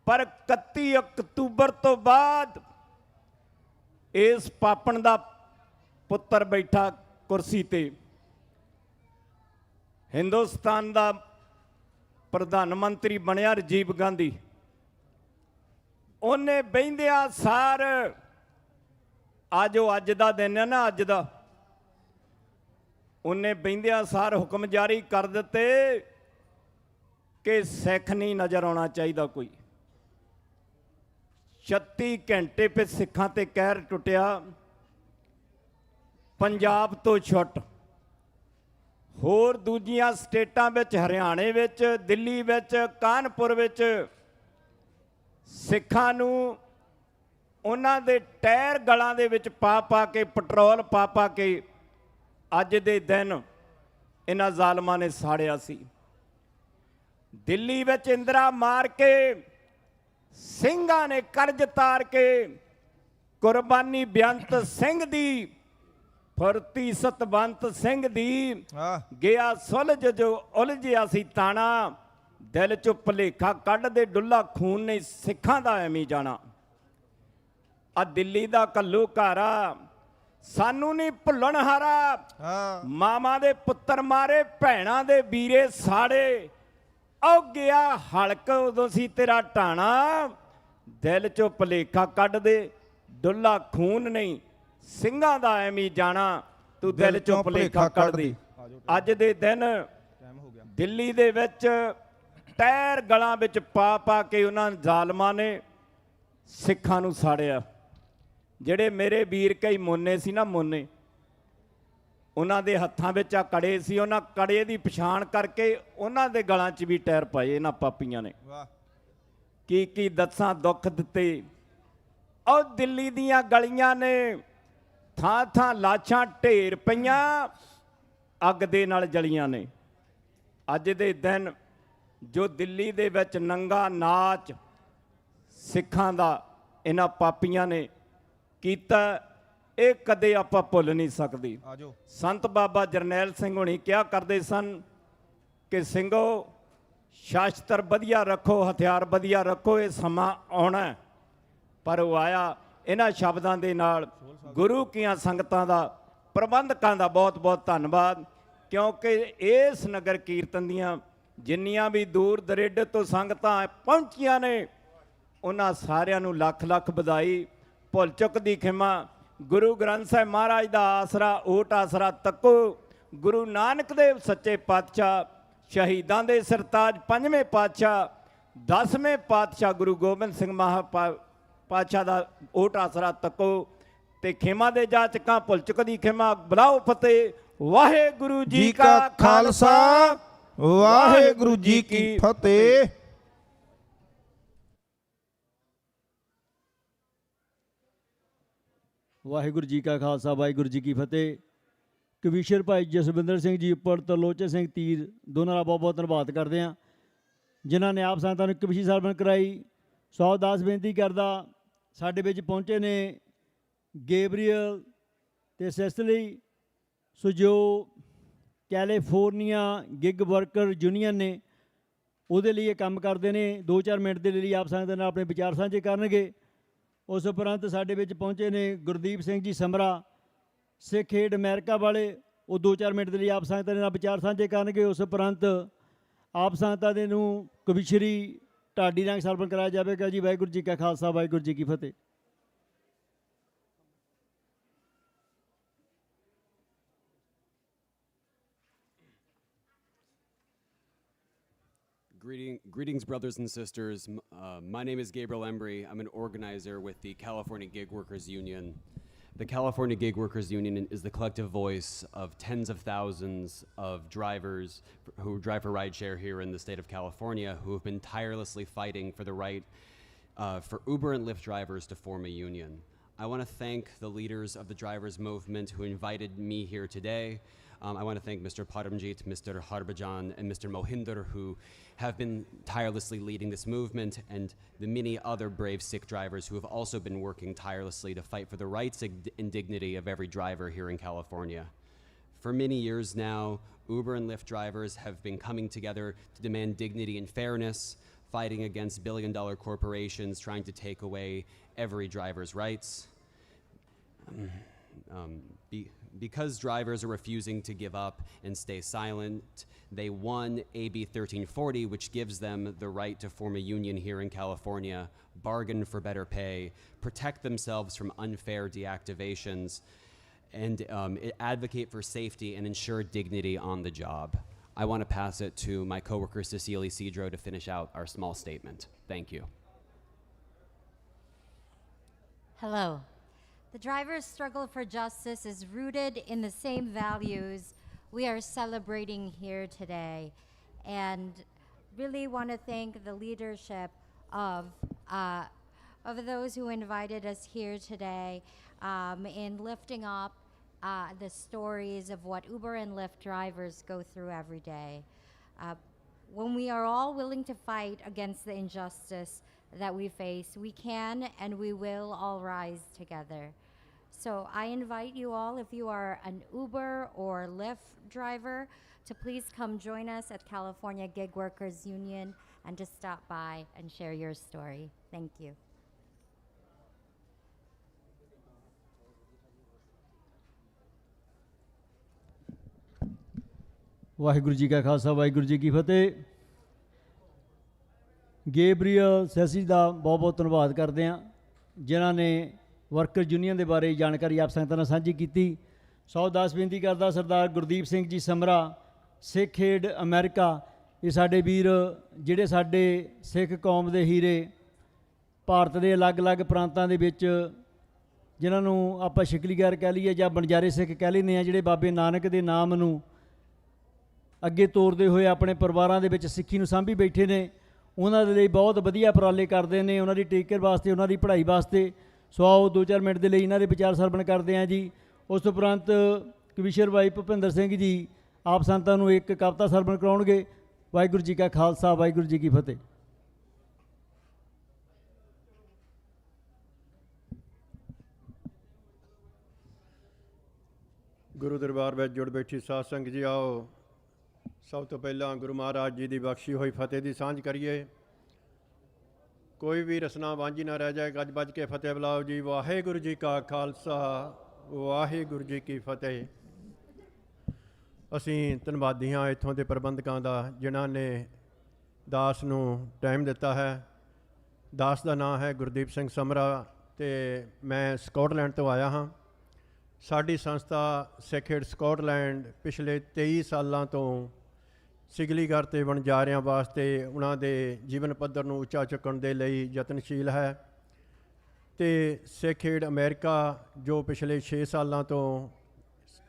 ਪਰ 31 ਅਕਤੂਬਰ ਤੋਂ ਬਾਅਦ ਇਸ ਪਾਪਣ ਦਾ ਪੁੱਤਰ ਬੈਠਾ ਕੁਰਸੀ ਤੇ, ਹਿੰਦੁਸਤਾਨ ਦਾ ਪ੍ਰਧਾਨ ਮੰਤਰੀ ਬਣਿਆ ਰਾਜੀਵ ਗਾਂਧੀ। ਉਹਨੇ ਬਹਿੰਦਿਆਂ ਸਾਰ, ਅੱਜ ਦਾ ਦਿਨ ਹੈ ਨਾ, ਅੱਜ ਦਾ, ਉਹਨੇ ਬਹਿੰਦਿਆਂ ਸਾਰ ਹੁਕਮ ਜਾਰੀ ਕਰ ਦਿੱਤੇ ਕਿ ਸਿੱਖ ਨਹੀਂ ਨਜ਼ਰ ਆਉਣਾ ਚਾਹੀਦਾ ਕੋਈ। 36 ਘੰਟੇ ਪੇ ਸਿੱਖਾਂ ਤੇ ਕਹਿਰ ਟੁੱਟਿਆ। ਪੰਜਾਬ ਤੋਂ ਛੁੱਟ ਹੋਰ ਦੂਜੀਆਂ ਸਟੇਟਾਂ ਵਿੱਚ, ਹਰਿਆਣੇ ਵਿੱਚ, ਦਿੱਲੀ ਵਿੱਚ, ਕਾਨਪੁਰ ਵਿੱਚ ਸਿੱਖਾਂ ਨੂੰ ਉਹਨਾਂ ਦੇ ਟਾਇਰ ਗਲਾਂ ਦੇ ਵਿੱਚ ਪਾ ਕੇ, ਪੈਟਰੋਲ ਪਾ ਕੇ ਅੱਜ ਦੇ ਦਿਨ ਇਹਨਾਂ ਜ਼ਾਲਮਾਂ ਨੇ ਸਾੜਿਆ ਸੀ। ਦਿੱਲੀ ਵਿੱਚ ਇੰਦਰਾ ਮਾਰ ਕੇ, ਸਿੰਘਾਂ ਨੇ ਕਰਜ਼ ਤਾਰ ਕੇ, ਕੁਰਬਾਨੀ ਬੇਅੰਤ ਸਿੰਘ ਦੀ, ਫੁਰਤੀ ਸਤਵੰਤ ਸਿੰਘ ਦੀ, ਗਿਆ ਸੁਲਝ ਜੋ ਉਲਝਿਆ ਸੀ ਤਾਣਾ, ਦਿਲ ਚੋਂ ਭੁਲੇਖਾ ਕੱਢ ਦੇ ਡੁੱਲਾ ਖੂਨ ਨੇ ਸਿੱਖਾਂ ਦਾ ਐਵੇਂ ਜਾਣਾ। ਆ ਦਿੱਲੀ ਦਾ ਘੱਲੂਘਾਰਾ ਸਾਨੂੰ ਨਹੀਂ ਭੁੱਲਣ ਹਾਰਾ। ਮਾਵਾਂ ਦੇ ਪੁੱਤਰ ਮਾਰੇ, ਭੈਣਾਂ ਦੇ ਵੀਰੇ ਸਾੜੇ, ਉਹ ਗਿਆ ਹਲਕ ਉਦੋਂ ਸੀ ਤੇਰਾ ਢਾਣਾ। ਦਿਲ ਚੋਂ ਭੁਲੇਖਾ ਕੱਢ ਦੇ, ਡੁੱਲਾ ਖੂਨ ਨਹੀਂ ਸਿੰਘਾਂ ਦਾ ਐਵੇਂ ਜਾਣਾ। ਤੂੰ ਦਿਲ ਚੋਂ ਭੁਲੇਖਾ ਕੱਢ ਦੇ। ਅੱਜ ਦੇ ਦਿਨ ਦਿੱਲੀ ਦੇ ਵਿੱਚ ਟਾਇਰ ਗਲਾਂ ਵਿੱਚ ਪਾ ਕੇ ਉਹਨਾਂ ਜ਼ਾਲਮਾਂ ਨੇ ਸਿੱਖਾਂ ਨੂੰ ਸਾੜਿਆ। ਜਿਹੜੇ ਮੇਰੇ ਵੀਰ ਕਈ ਮੋਨੇ ਸੀ ਨਾ, ਮੋਨੇ, ਉਹਨਾਂ ਦੇ ਹੱਥਾਂ ਵਿੱਚ ਆ ਕੜੇ ਸੀ, ਉਹਨਾਂ ਕੜੇ ਦੀ ਪਛਾਣ ਕਰਕੇ ਉਹਨਾਂ ਦੇ ਗਲਾਂ 'ਚ ਵੀ ਟਾਇਰ ਪਾਏ ਇਹਨਾਂ ਪਾਪੀਆਂ ਨੇ। ਕੀ ਦੱਸਾਂ ਦੁੱਖ ਦਿੱਤੇ। ਉਹ ਦਿੱਲੀ ਦੀਆਂ ਗਲੀਆਂ ਨੇ ਥਾਂ ਲਾਸ਼ਾਂ ਢੇਰ ਪਈਆਂ, ਅੱਗ ਦੇ ਨਾਲ ਜਲੀਆਂ ਨੇ। ਅੱਜ ਦੇ ਦਿਨ ਜੋ ਦਿੱਲੀ ਦੇ ਵਿੱਚ ਨੰਗਾ ਨਾਚ ਸਿੱਖਾਂ ਦਾ ਇਹਨਾਂ ਪਾਪੀਆਂ ਨੇ ਕੀਤਾ, ਇਹ ਕਦੇ ਆਪਾਂ ਭੁੱਲ ਨਹੀਂ ਸਕਦੇ। ਸੰਤ ਬਾਬਾ ਜਰਨੈਲ ਸਿੰਘ ਹੁਣੀ ਕਿਹਾ ਕਰਦੇ ਸਨ ਕਿ ਸਿੰਘੋ ਸ਼ਾਸਤਰ ਵਧੀਆ ਰੱਖੋ, ਹਥਿਆਰ ਵਧੀਆ ਰੱਖੋ, ਇਹ ਸਮਾਂ ਆਉਣਾ। ਪਰ ਉਹ ਆਇਆ ਇਹਨਾਂ ਸ਼ਬਦਾਂ ਦੇ ਨਾਲ। ਗੁਰੂ ਕੀਆਂ ਸੰਗਤਾਂ ਦਾ, ਪ੍ਰਬੰਧਕਾਂ ਦਾ ਬਹੁਤ ਬਹੁਤ ਧੰਨਵਾਦ, ਕਿਉਂਕਿ ਇਸ ਨਗਰ ਕੀਰਤਨ ਦੀਆਂ ਜਿੰਨੀਆਂ ਵੀ ਦੂਰ ਦਰੇਡੇ ਤੋਂ ਸੰਗਤਾਂ ਪਹੁੰਚੀਆਂ ਨੇ, ਉਹਨਾਂ ਸਾਰਿਆਂ ਨੂੰ ਲੱਖ ਲੱਖ ਵਧਾਈ। ਭੁੱਲ ਚੁੱਕ ਦੀ ਖਿਮਾ। ਗੁਰੂ ਗ੍ਰੰਥ ਸਾਹਿਬ ਮਹਾਰਾਜ ਦਾ ਆਸਰਾ, ਓਟ ਆਸਰਾ ਤੱਕੋ। ਗੁਰੂ ਨਾਨਕ ਦੇਵ ਸੱਚੇ ਪਾਤਸ਼ਾਹ, ਸ਼ਹੀਦਾਂ ਦੇ ਸਰਤਾਜ 5ਵੇਂ ਪਾਤਸ਼ਾਹ, 10ਵੇਂ ਪਾਤਸ਼ਾਹ ਗੁਰੂ ਗੋਬਿੰਦ ਸਿੰਘ ਪਾਤਸ਼ਾਹ ਦਾ ਓਟ ਆਸਰਾ ਤੱਕੋ। ਤੇ ਖਿਮਾ ਦੇ ਜਾਚਕਾਂ, ਭੁੱਲ ਚੁੱਕ ਦੀ ਖਿਮਾ। ਬੁਲਾਓ ਫਤਿਹ। ਵਾਹਿਗੁਰੂ ਜੀ ਕਾ ਖਾਲਸਾ, ਵਾਹਿਗੁਰੂ ਜੀ ਕੀ ਫਤਿਹ। ਵਾਹਿਗੁਰੂ ਜੀ ਕਾ ਖਾਲਸਾ, ਵਾਹਿਗੁਰੂ ਜੀ ਕੀ ਫਤਿਹ। ਕਵੀਸ਼ਰ ਭਾਈ ਜਸਵਿੰਦਰ ਸਿੰਘ ਜੀ ਉੱਪਰ ਤਰਲੋਚਨ ਸਿੰਘ ਤੀਰ, ਦੋਨਾਂ ਦਾ ਬਹੁਤ ਬਹੁਤ ਧੰਨਵਾਦ ਕਰਦੇ ਹਾਂ, ਜਿਨ੍ਹਾਂ ਨੇ ਆਪ ਸੰਗਤਾਂ ਨੂੰ ਕਵੀਸ਼ੀ ਸਰਵਣ ਕਰਾਈ। ਸੌ ਦਾਸ ਬੇਨਤੀ ਕਰਦਾ, ਸਾਡੇ ਵਿੱਚ ਪਹੁੰਚੇ ਨੇ ਗੇਬਰੀਅਲ ਤੇ ਸੈਸਲੀ, ਸੋ ਜੋ ਕੈਲੀਫੋਰਨੀਆ ਗਿਗ ਵਰਕਰ ਯੂਨੀਅਨ ਨੇ, ਉਹਦੇ ਲਈ ਇਹ ਕੰਮ ਕਰਦੇ ਨੇ। 2-4 ਮਿੰਟ ਦੇ ਲਈ ਆਪ ਸੰਗਤਾਂ ਨਾਲ ਆਪਣੇ ਵਿਚਾਰ ਸਾਂਝੇ ਕਰਨਗੇ। ਉਸ ਉਪਰੰਤ ਸਾਡੇ ਵਿੱਚ ਪਹੁੰਚੇ ਨੇ ਗੁਰਦੀਪ ਸਿੰਘ ਜੀ ਸਮਰਾ, ਸਿੱਖ ਏਡ ਅਮਰੀਕਾ ਵਾਲੇ, ਉਹ 2-4 ਮਿੰਟ ਦੇ ਲਈ ਆਪ ਸੰਗਤਾਂ ਦੇ ਨਾਲ ਵਿਚਾਰ ਸਾਂਝੇ ਕਰਨਗੇ। ਉਸ ਉਪਰੰਤ ਆਪ ਸੰਗਤਾਂ ਦੇ ਨੂੰ ਕਵੀਸ਼ਰੀ ਢਾਡੀ ਨਾਲ ਸਰਵਣ ਕਰਾਇਆ ਜਾਵੇਗਾ ਜੀ। ਵਾਹਿਗੁਰੂ ਜੀ ਕਾ ਖਾਲਸਾ, ਵਾਹਿਗੁਰੂ ਜੀ ਕੀ ਫਤਿਹ। Greetings, brothers and sisters. My name is Gabriel Embry. I'm an organizer with the California Gig Workers Union. The California Gig Workers Union is the collective voice of tens of thousands of drivers who drive for rideshare here in the state of California, who have been tirelessly fighting for the right for Uber and Lyft drivers to form a union. I want to thank the leaders of the drivers' movement who invited me here today. I want to thank Mr. Paramjit, Mr. Harbhajan, and Mr. Mohinder, who have been tirelessly leading this movement, and the many other brave Sikh drivers who have also been working tirelessly to fight for the rights and dignity of every driver here in California. For many years now, Uber and Lyft drivers have been coming together to demand dignity and fairness, fighting against billion-dollar corporations trying to take away every driver's rights. Because drivers are refusing to give up and stay silent, they won AB 1340, which gives them the right to form a union here in California, bargain for better pay, protect themselves from unfair deactivations, and advocate for safety and ensure dignity on the job. I want to pass it to my coworker Cecilia Cedro to finish out our small statement. Thank you. Hello. The drivers' struggle for justice is rooted in the same values we are celebrating here today, and really want to thank the leadership of those who invited us here today in lifting up the stories of what Uber and Lyft drivers go through every day. When we are all willing to fight against the injustice that we face, we can and we will all rise together. So I invite you all, if you are an Uber or Lyft driver, to please come join us at California Gig Workers Union and to stop by and share your story. Thank you. Waheguru ji ਕਾ ਖਾਲਸਾ ਵਾਹਿਗੁਰੂ ਜੀ ਕੀ ਫਤਿਹ। ਗੇਬਰੀਅਲ ਸੈਸੀ ਦਾ ਬਹੁਤ ਬਹੁਤ ਧੰਨਵਾਦ ਕਰਦੇ ਹਾਂ ਜਿਨ੍ਹਾਂ ਨੇ worker union ਦੇ ਬਾਰੇ ਜਾਣਕਾਰੀ ਆਪ ਸੰਗਤਾਂ ਨਾਲ ਸਾਂਝੀ ਕੀਤੀ। ਸੌ ਦਾਸ ਬੇਨਤੀ ਕਰਦਾ ਸਰਦਾਰ ਗੁਰਦੀਪ ਸਿੰਘ ਜੀ ਸਮਰਾ, ਸਿੱਖ ਏਡ ਅਮਰੀਕਾ। ਇਹ ਸਾਡੇ ਵੀਰ ਜਿਹੜੇ ਸਾਡੇ ਸਿੱਖ ਕੌਮ ਦੇ ਹੀਰੇ ਭਾਰਤ ਦੇ ਅਲੱਗ-ਅਲੱਗ ਪ੍ਰਾਂਤਾਂ ਦੇ ਵਿੱਚ ਜਿਨ੍ਹਾਂ ਨੂੰ ਆਪਾਂ ਸ਼ਿਕਲੀਗਰ ਕਹਿ ਲਈਏ ਜਾਂ ਬਣਜਾਰੇ ਸਿੱਖ ਕਹਿ ਲੈਂਦੇ ਹਾਂ, ਜਿਹੜੇ ਬਾਬੇ ਨਾਨਕ ਦੇ ਨਾਮ ਨੂੰ ਅੱਗੇ ਤੋਰਦੇ ਹੋਏ ਆਪਣੇ ਪਰਿਵਾਰਾਂ ਦੇ ਵਿੱਚ ਸਿੱਖੀ ਨੂੰ ਸਾਂਭੀ ਬੈਠੇ ਨੇ। ਉਹਨਾਂ ਦੇ ਲਈ ਬਹੁਤ ਵਧੀਆ ਉਪਰਾਲੇ ਕਰਦੇ ਨੇ, ਉਹਨਾਂ ਦੀ ਟੇਕ ਕੇਅਰ ਵਾਸਤੇ, ਉਹਨਾਂ ਦੀ ਪੜ੍ਹਾਈ ਵਾਸਤੇ। ਸੋ ਆਓ 2-4 ਮਿੰਟ ਦੇ ਲਈ ਇਹਨਾਂ ਦੇ ਵਿਚਾਰ ਸਰਵਣ ਕਰਦੇ ਹਾਂ ਜੀ। ਉਸ ਤੋਂ ਉਪਰੰਤ ਕਮਿਸ਼ਨਰ ਭਾਈ ਭੁਪਿੰਦਰ ਸਿੰਘ ਜੀ ਆਪ ਸੰਤਾਂ ਨੂੰ ਇੱਕ ਕਵਿਤਾ ਸਰਵਣ ਕਰਾਉਣਗੇ। ਵਾਹਿਗੁਰੂ ਜੀ ਕਾ ਖਾਲਸਾ ਵਾਹਿਗੁਰੂ ਜੀ ਕੀ ਫਤਿਹ। ਗੁਰੂ ਦਰਬਾਰ ਵਿੱਚ ਜੁੜ ਬੈਠੀ ਸਾਧ ਸੰਗਤ ਜੀ, ਆਓ ਸਭ ਤੋਂ ਪਹਿਲਾਂ ਗੁਰੂ ਮਹਾਰਾਜ ਜੀ ਦੀ ਬਖਸ਼ੀ ਹੋਈ ਫਤਿਹ ਦੀ ਸਾਂਝ ਕਰੀਏ। ਕੋਈ ਵੀ ਰਸਨਾ ਵਾਂਝੀ ਨਾ ਰਹਿ ਜਾਏ। ਗੱਜ ਵੱਜ ਕੇ ਫਤਿਹ ਬੁਲਾਓ ਜੀ। ਵਾਹਿਗੁਰੂ ਜੀ ਕਾ ਖਾਲਸਾ ਵਾਹਿਗੁਰੂ ਜੀ ਕੀ ਫਤਿਹ। ਅਸੀਂ ਧੰਨਵਾਦੀ ਹਾਂ ਇੱਥੋਂ ਦੇ ਪ੍ਰਬੰਧਕਾਂ ਦਾ ਜਿਨ੍ਹਾਂ ਨੇ ਦਾਸ ਨੂੰ ਟਾਈਮ ਦਿੱਤਾ ਹੈ। ਦਾਸ ਦਾ ਨਾਮ ਹੈ ਗੁਰਦੀਪ ਸਿੰਘ ਸਮਰਾ ਅਤੇ ਮੈਂ ਸਕਾਟਲੈਂਡ ਤੋਂ ਆਇਆ ਹਾਂ। ਸਾਡੀ ਸੰਸਥਾ ਸਿੱਖ ਏਡ ਸਕਾਟਲੈਂਡ ਪਿਛਲੇ 23 ਸਾਲਾਂ ਤੋਂ ਸਿਗਲੀਗਰ ਅਤੇ ਵਣਜਾਰਿਆਂ ਵਾਸਤੇ ਉਹਨਾਂ ਦੇ ਜੀਵਨ ਪੱਧਰ ਨੂੰ ਉੱਚਾ ਚੁੱਕਣ ਦੇ ਲਈ ਯਤਨਸ਼ੀਲ ਹੈ। ਅਤੇ ਸਿੱਖ ਏਡ ਅਮਰੀਕਾ ਜੋ ਪਿਛਲੇ 6 ਸਾਲਾਂ ਤੋਂ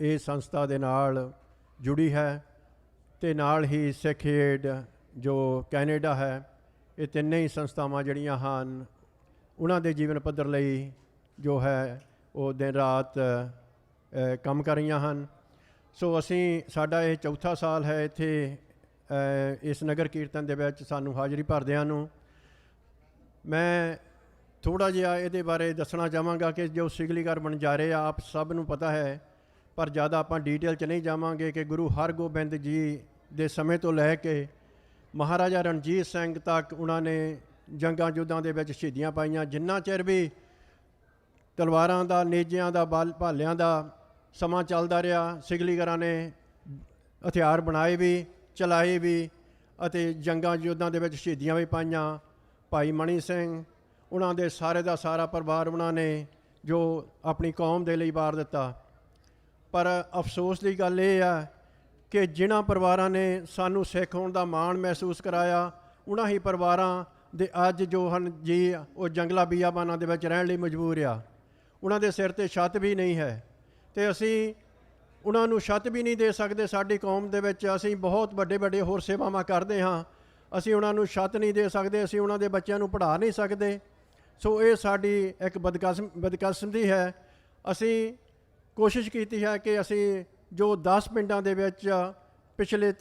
ਇਹ ਸੰਸਥਾ ਦੇ ਨਾਲ ਜੁੜੀ ਹੈ, ਅਤੇ ਨਾਲ ਹੀ ਸਿੱਖ ਏਡ ਜੋ ਕੈਨੇਡਾ ਹੈ। ਇਹ ਤਿੰਨੇ ਹੀ ਸੰਸਥਾਵਾਂ ਜਿਹੜੀਆਂ ਹਨ ਉਹਨਾਂ ਦੇ ਜੀਵਨ ਪੱਧਰ ਲਈ ਜੋ ਹੈ ਉਹ ਦਿਨ ਰਾਤ ਕੰਮ ਕਰ ਰਹੀਆਂ ਹਨ। ਸੋ ਸਾਡਾ ਇਹ ਚੌਥਾ ਸਾਲ ਹੈ ਇੱਥੇ ਇਸ ਨਗਰ ਕੀਰਤਨ ਦੇ ਵਿੱਚ ਸਾਨੂੰ ਹਾਜ਼ਰੀ ਭਰਦਿਆਂ ਨੂੰ। ਮੈਂ ਥੋੜ੍ਹਾ ਜਿਹਾ ਇਹਦੇ ਬਾਰੇ ਦੱਸਣਾ ਚਾਹਾਂਗਾ ਕਿ ਜੋ ਸਿਗਲੀਗਰ ਵਣਜਾਰੇ ਆ ਆਪ ਸਭ ਨੂੰ ਪਤਾ ਹੈ, ਪਰ ਜ਼ਿਆਦਾ ਆਪਾਂ ਡੀਟੇਲ 'ਚ ਨਹੀਂ ਜਾਵਾਂਗੇ ਕਿ ਗੁਰੂ ਹਰਗੋਬਿੰਦ ਜੀ ਦੇ ਸਮੇਂ ਤੋਂ ਲੈ ਕੇ ਮਹਾਰਾਜਾ ਰਣਜੀਤ ਸਿੰਘ ਤੱਕ ਉਹਨਾਂ ਨੇ ਜੰਗਾਂ ਯੁੱਧਾਂ ਦੇ ਵਿੱਚ ਸ਼ਹੀਦੀਆਂ ਪਾਈਆਂ। ਜਿੰਨਾ ਚਿਰ ਵੀ ਤਲਵਾਰਾਂ ਦਾ, ਨੇਜਿਆਂ ਦਾ, ਭਾਲਿਆਂ ਦਾ ਸਮਾਂ ਚੱਲਦਾ ਰਿਹਾ, ਸਿਗਲੀਗਰਾਂ ਨੇ ਹਥਿਆਰ ਬਣਾਏ ਵੀ, ਚਲਾਏ ਵੀ ਅਤੇ ਜੰਗਾਂ ਯੁੱਧਾਂ ਦੇ ਵਿੱਚ ਸ਼ਹੀਦੀਆਂ ਵੀ ਪਾਈਆਂ। ਭਾਈ ਮਣੀ ਸਿੰਘ ਉਹਨਾਂ ਦੇ ਸਾਰੇ ਦਾ ਸਾਰਾ ਪਰਿਵਾਰ ਉਹਨਾਂ ਨੇ ਜੋ ਆਪਣੀ ਕੌਮ ਦੇ ਲਈ ਵਾਰ ਦਿੱਤਾ। ਪਰ ਅਫਸੋਸ ਦੀ ਗੱਲ ਇਹ ਹੈ ਕਿ ਜਿਨ੍ਹਾਂ ਪਰਿਵਾਰਾਂ ਨੇ ਸਾਨੂੰ ਸਿੱਖ ਹੋਣ ਦਾ ਮਾਣ ਮਹਿਸੂਸ ਕਰਾਇਆ, ਉਹਨਾਂ ਹੀ ਪਰਿਵਾਰਾਂ ਦੇ ਅੱਜ ਜੋ ਹਨ ਜੀ ਉਹ ਜੰਗਲਾਂ ਬੀਆਬਾਨਾਂ ਦੇ ਵਿੱਚ ਰਹਿਣ ਲਈ ਮਜਬੂਰ ਆ। ਉਹਨਾਂ ਦੇ ਸਿਰ 'ਤੇ ਛੱਤ ਵੀ ਨਹੀਂ ਹੈ ਅਤੇ ਅਸੀਂ ਉਹਨਾਂ ਨੂੰ ਛੱਤ ਵੀ ਨਹੀਂ ਦੇ ਸਕਦੇ। ਸਾਡੀ ਕੌਮ ਦੇ ਵਿੱਚ ਅਸੀਂ ਬਹੁਤ ਵੱਡੇ ਹੋਰ ਸੇਵਾਵਾਂ ਕਰਦੇ ਹਾਂ, ਅਸੀਂ ਉਹਨਾਂ ਨੂੰ ਛੱਤ ਨਹੀਂ ਦੇ ਸਕਦੇ, ਅਸੀਂ ਉਹਨਾਂ ਦੇ ਬੱਚਿਆਂ ਨੂੰ ਪੜ੍ਹਾ ਨਹੀਂ ਸਕਦੇ। ਸੋ ਇਹ ਸਾਡੀ ਇੱਕ ਬਦਕਿਸਮਤੀ ਹੈ। ਅਸੀਂ ਕੋਸ਼ਿਸ਼ ਕੀਤੀ ਹੈ ਕਿ ਅਸੀਂ ਜੋ 10 ਪਿੰਡਾਂ ਦੇ ਵਿੱਚ ਪਿਛਲੇ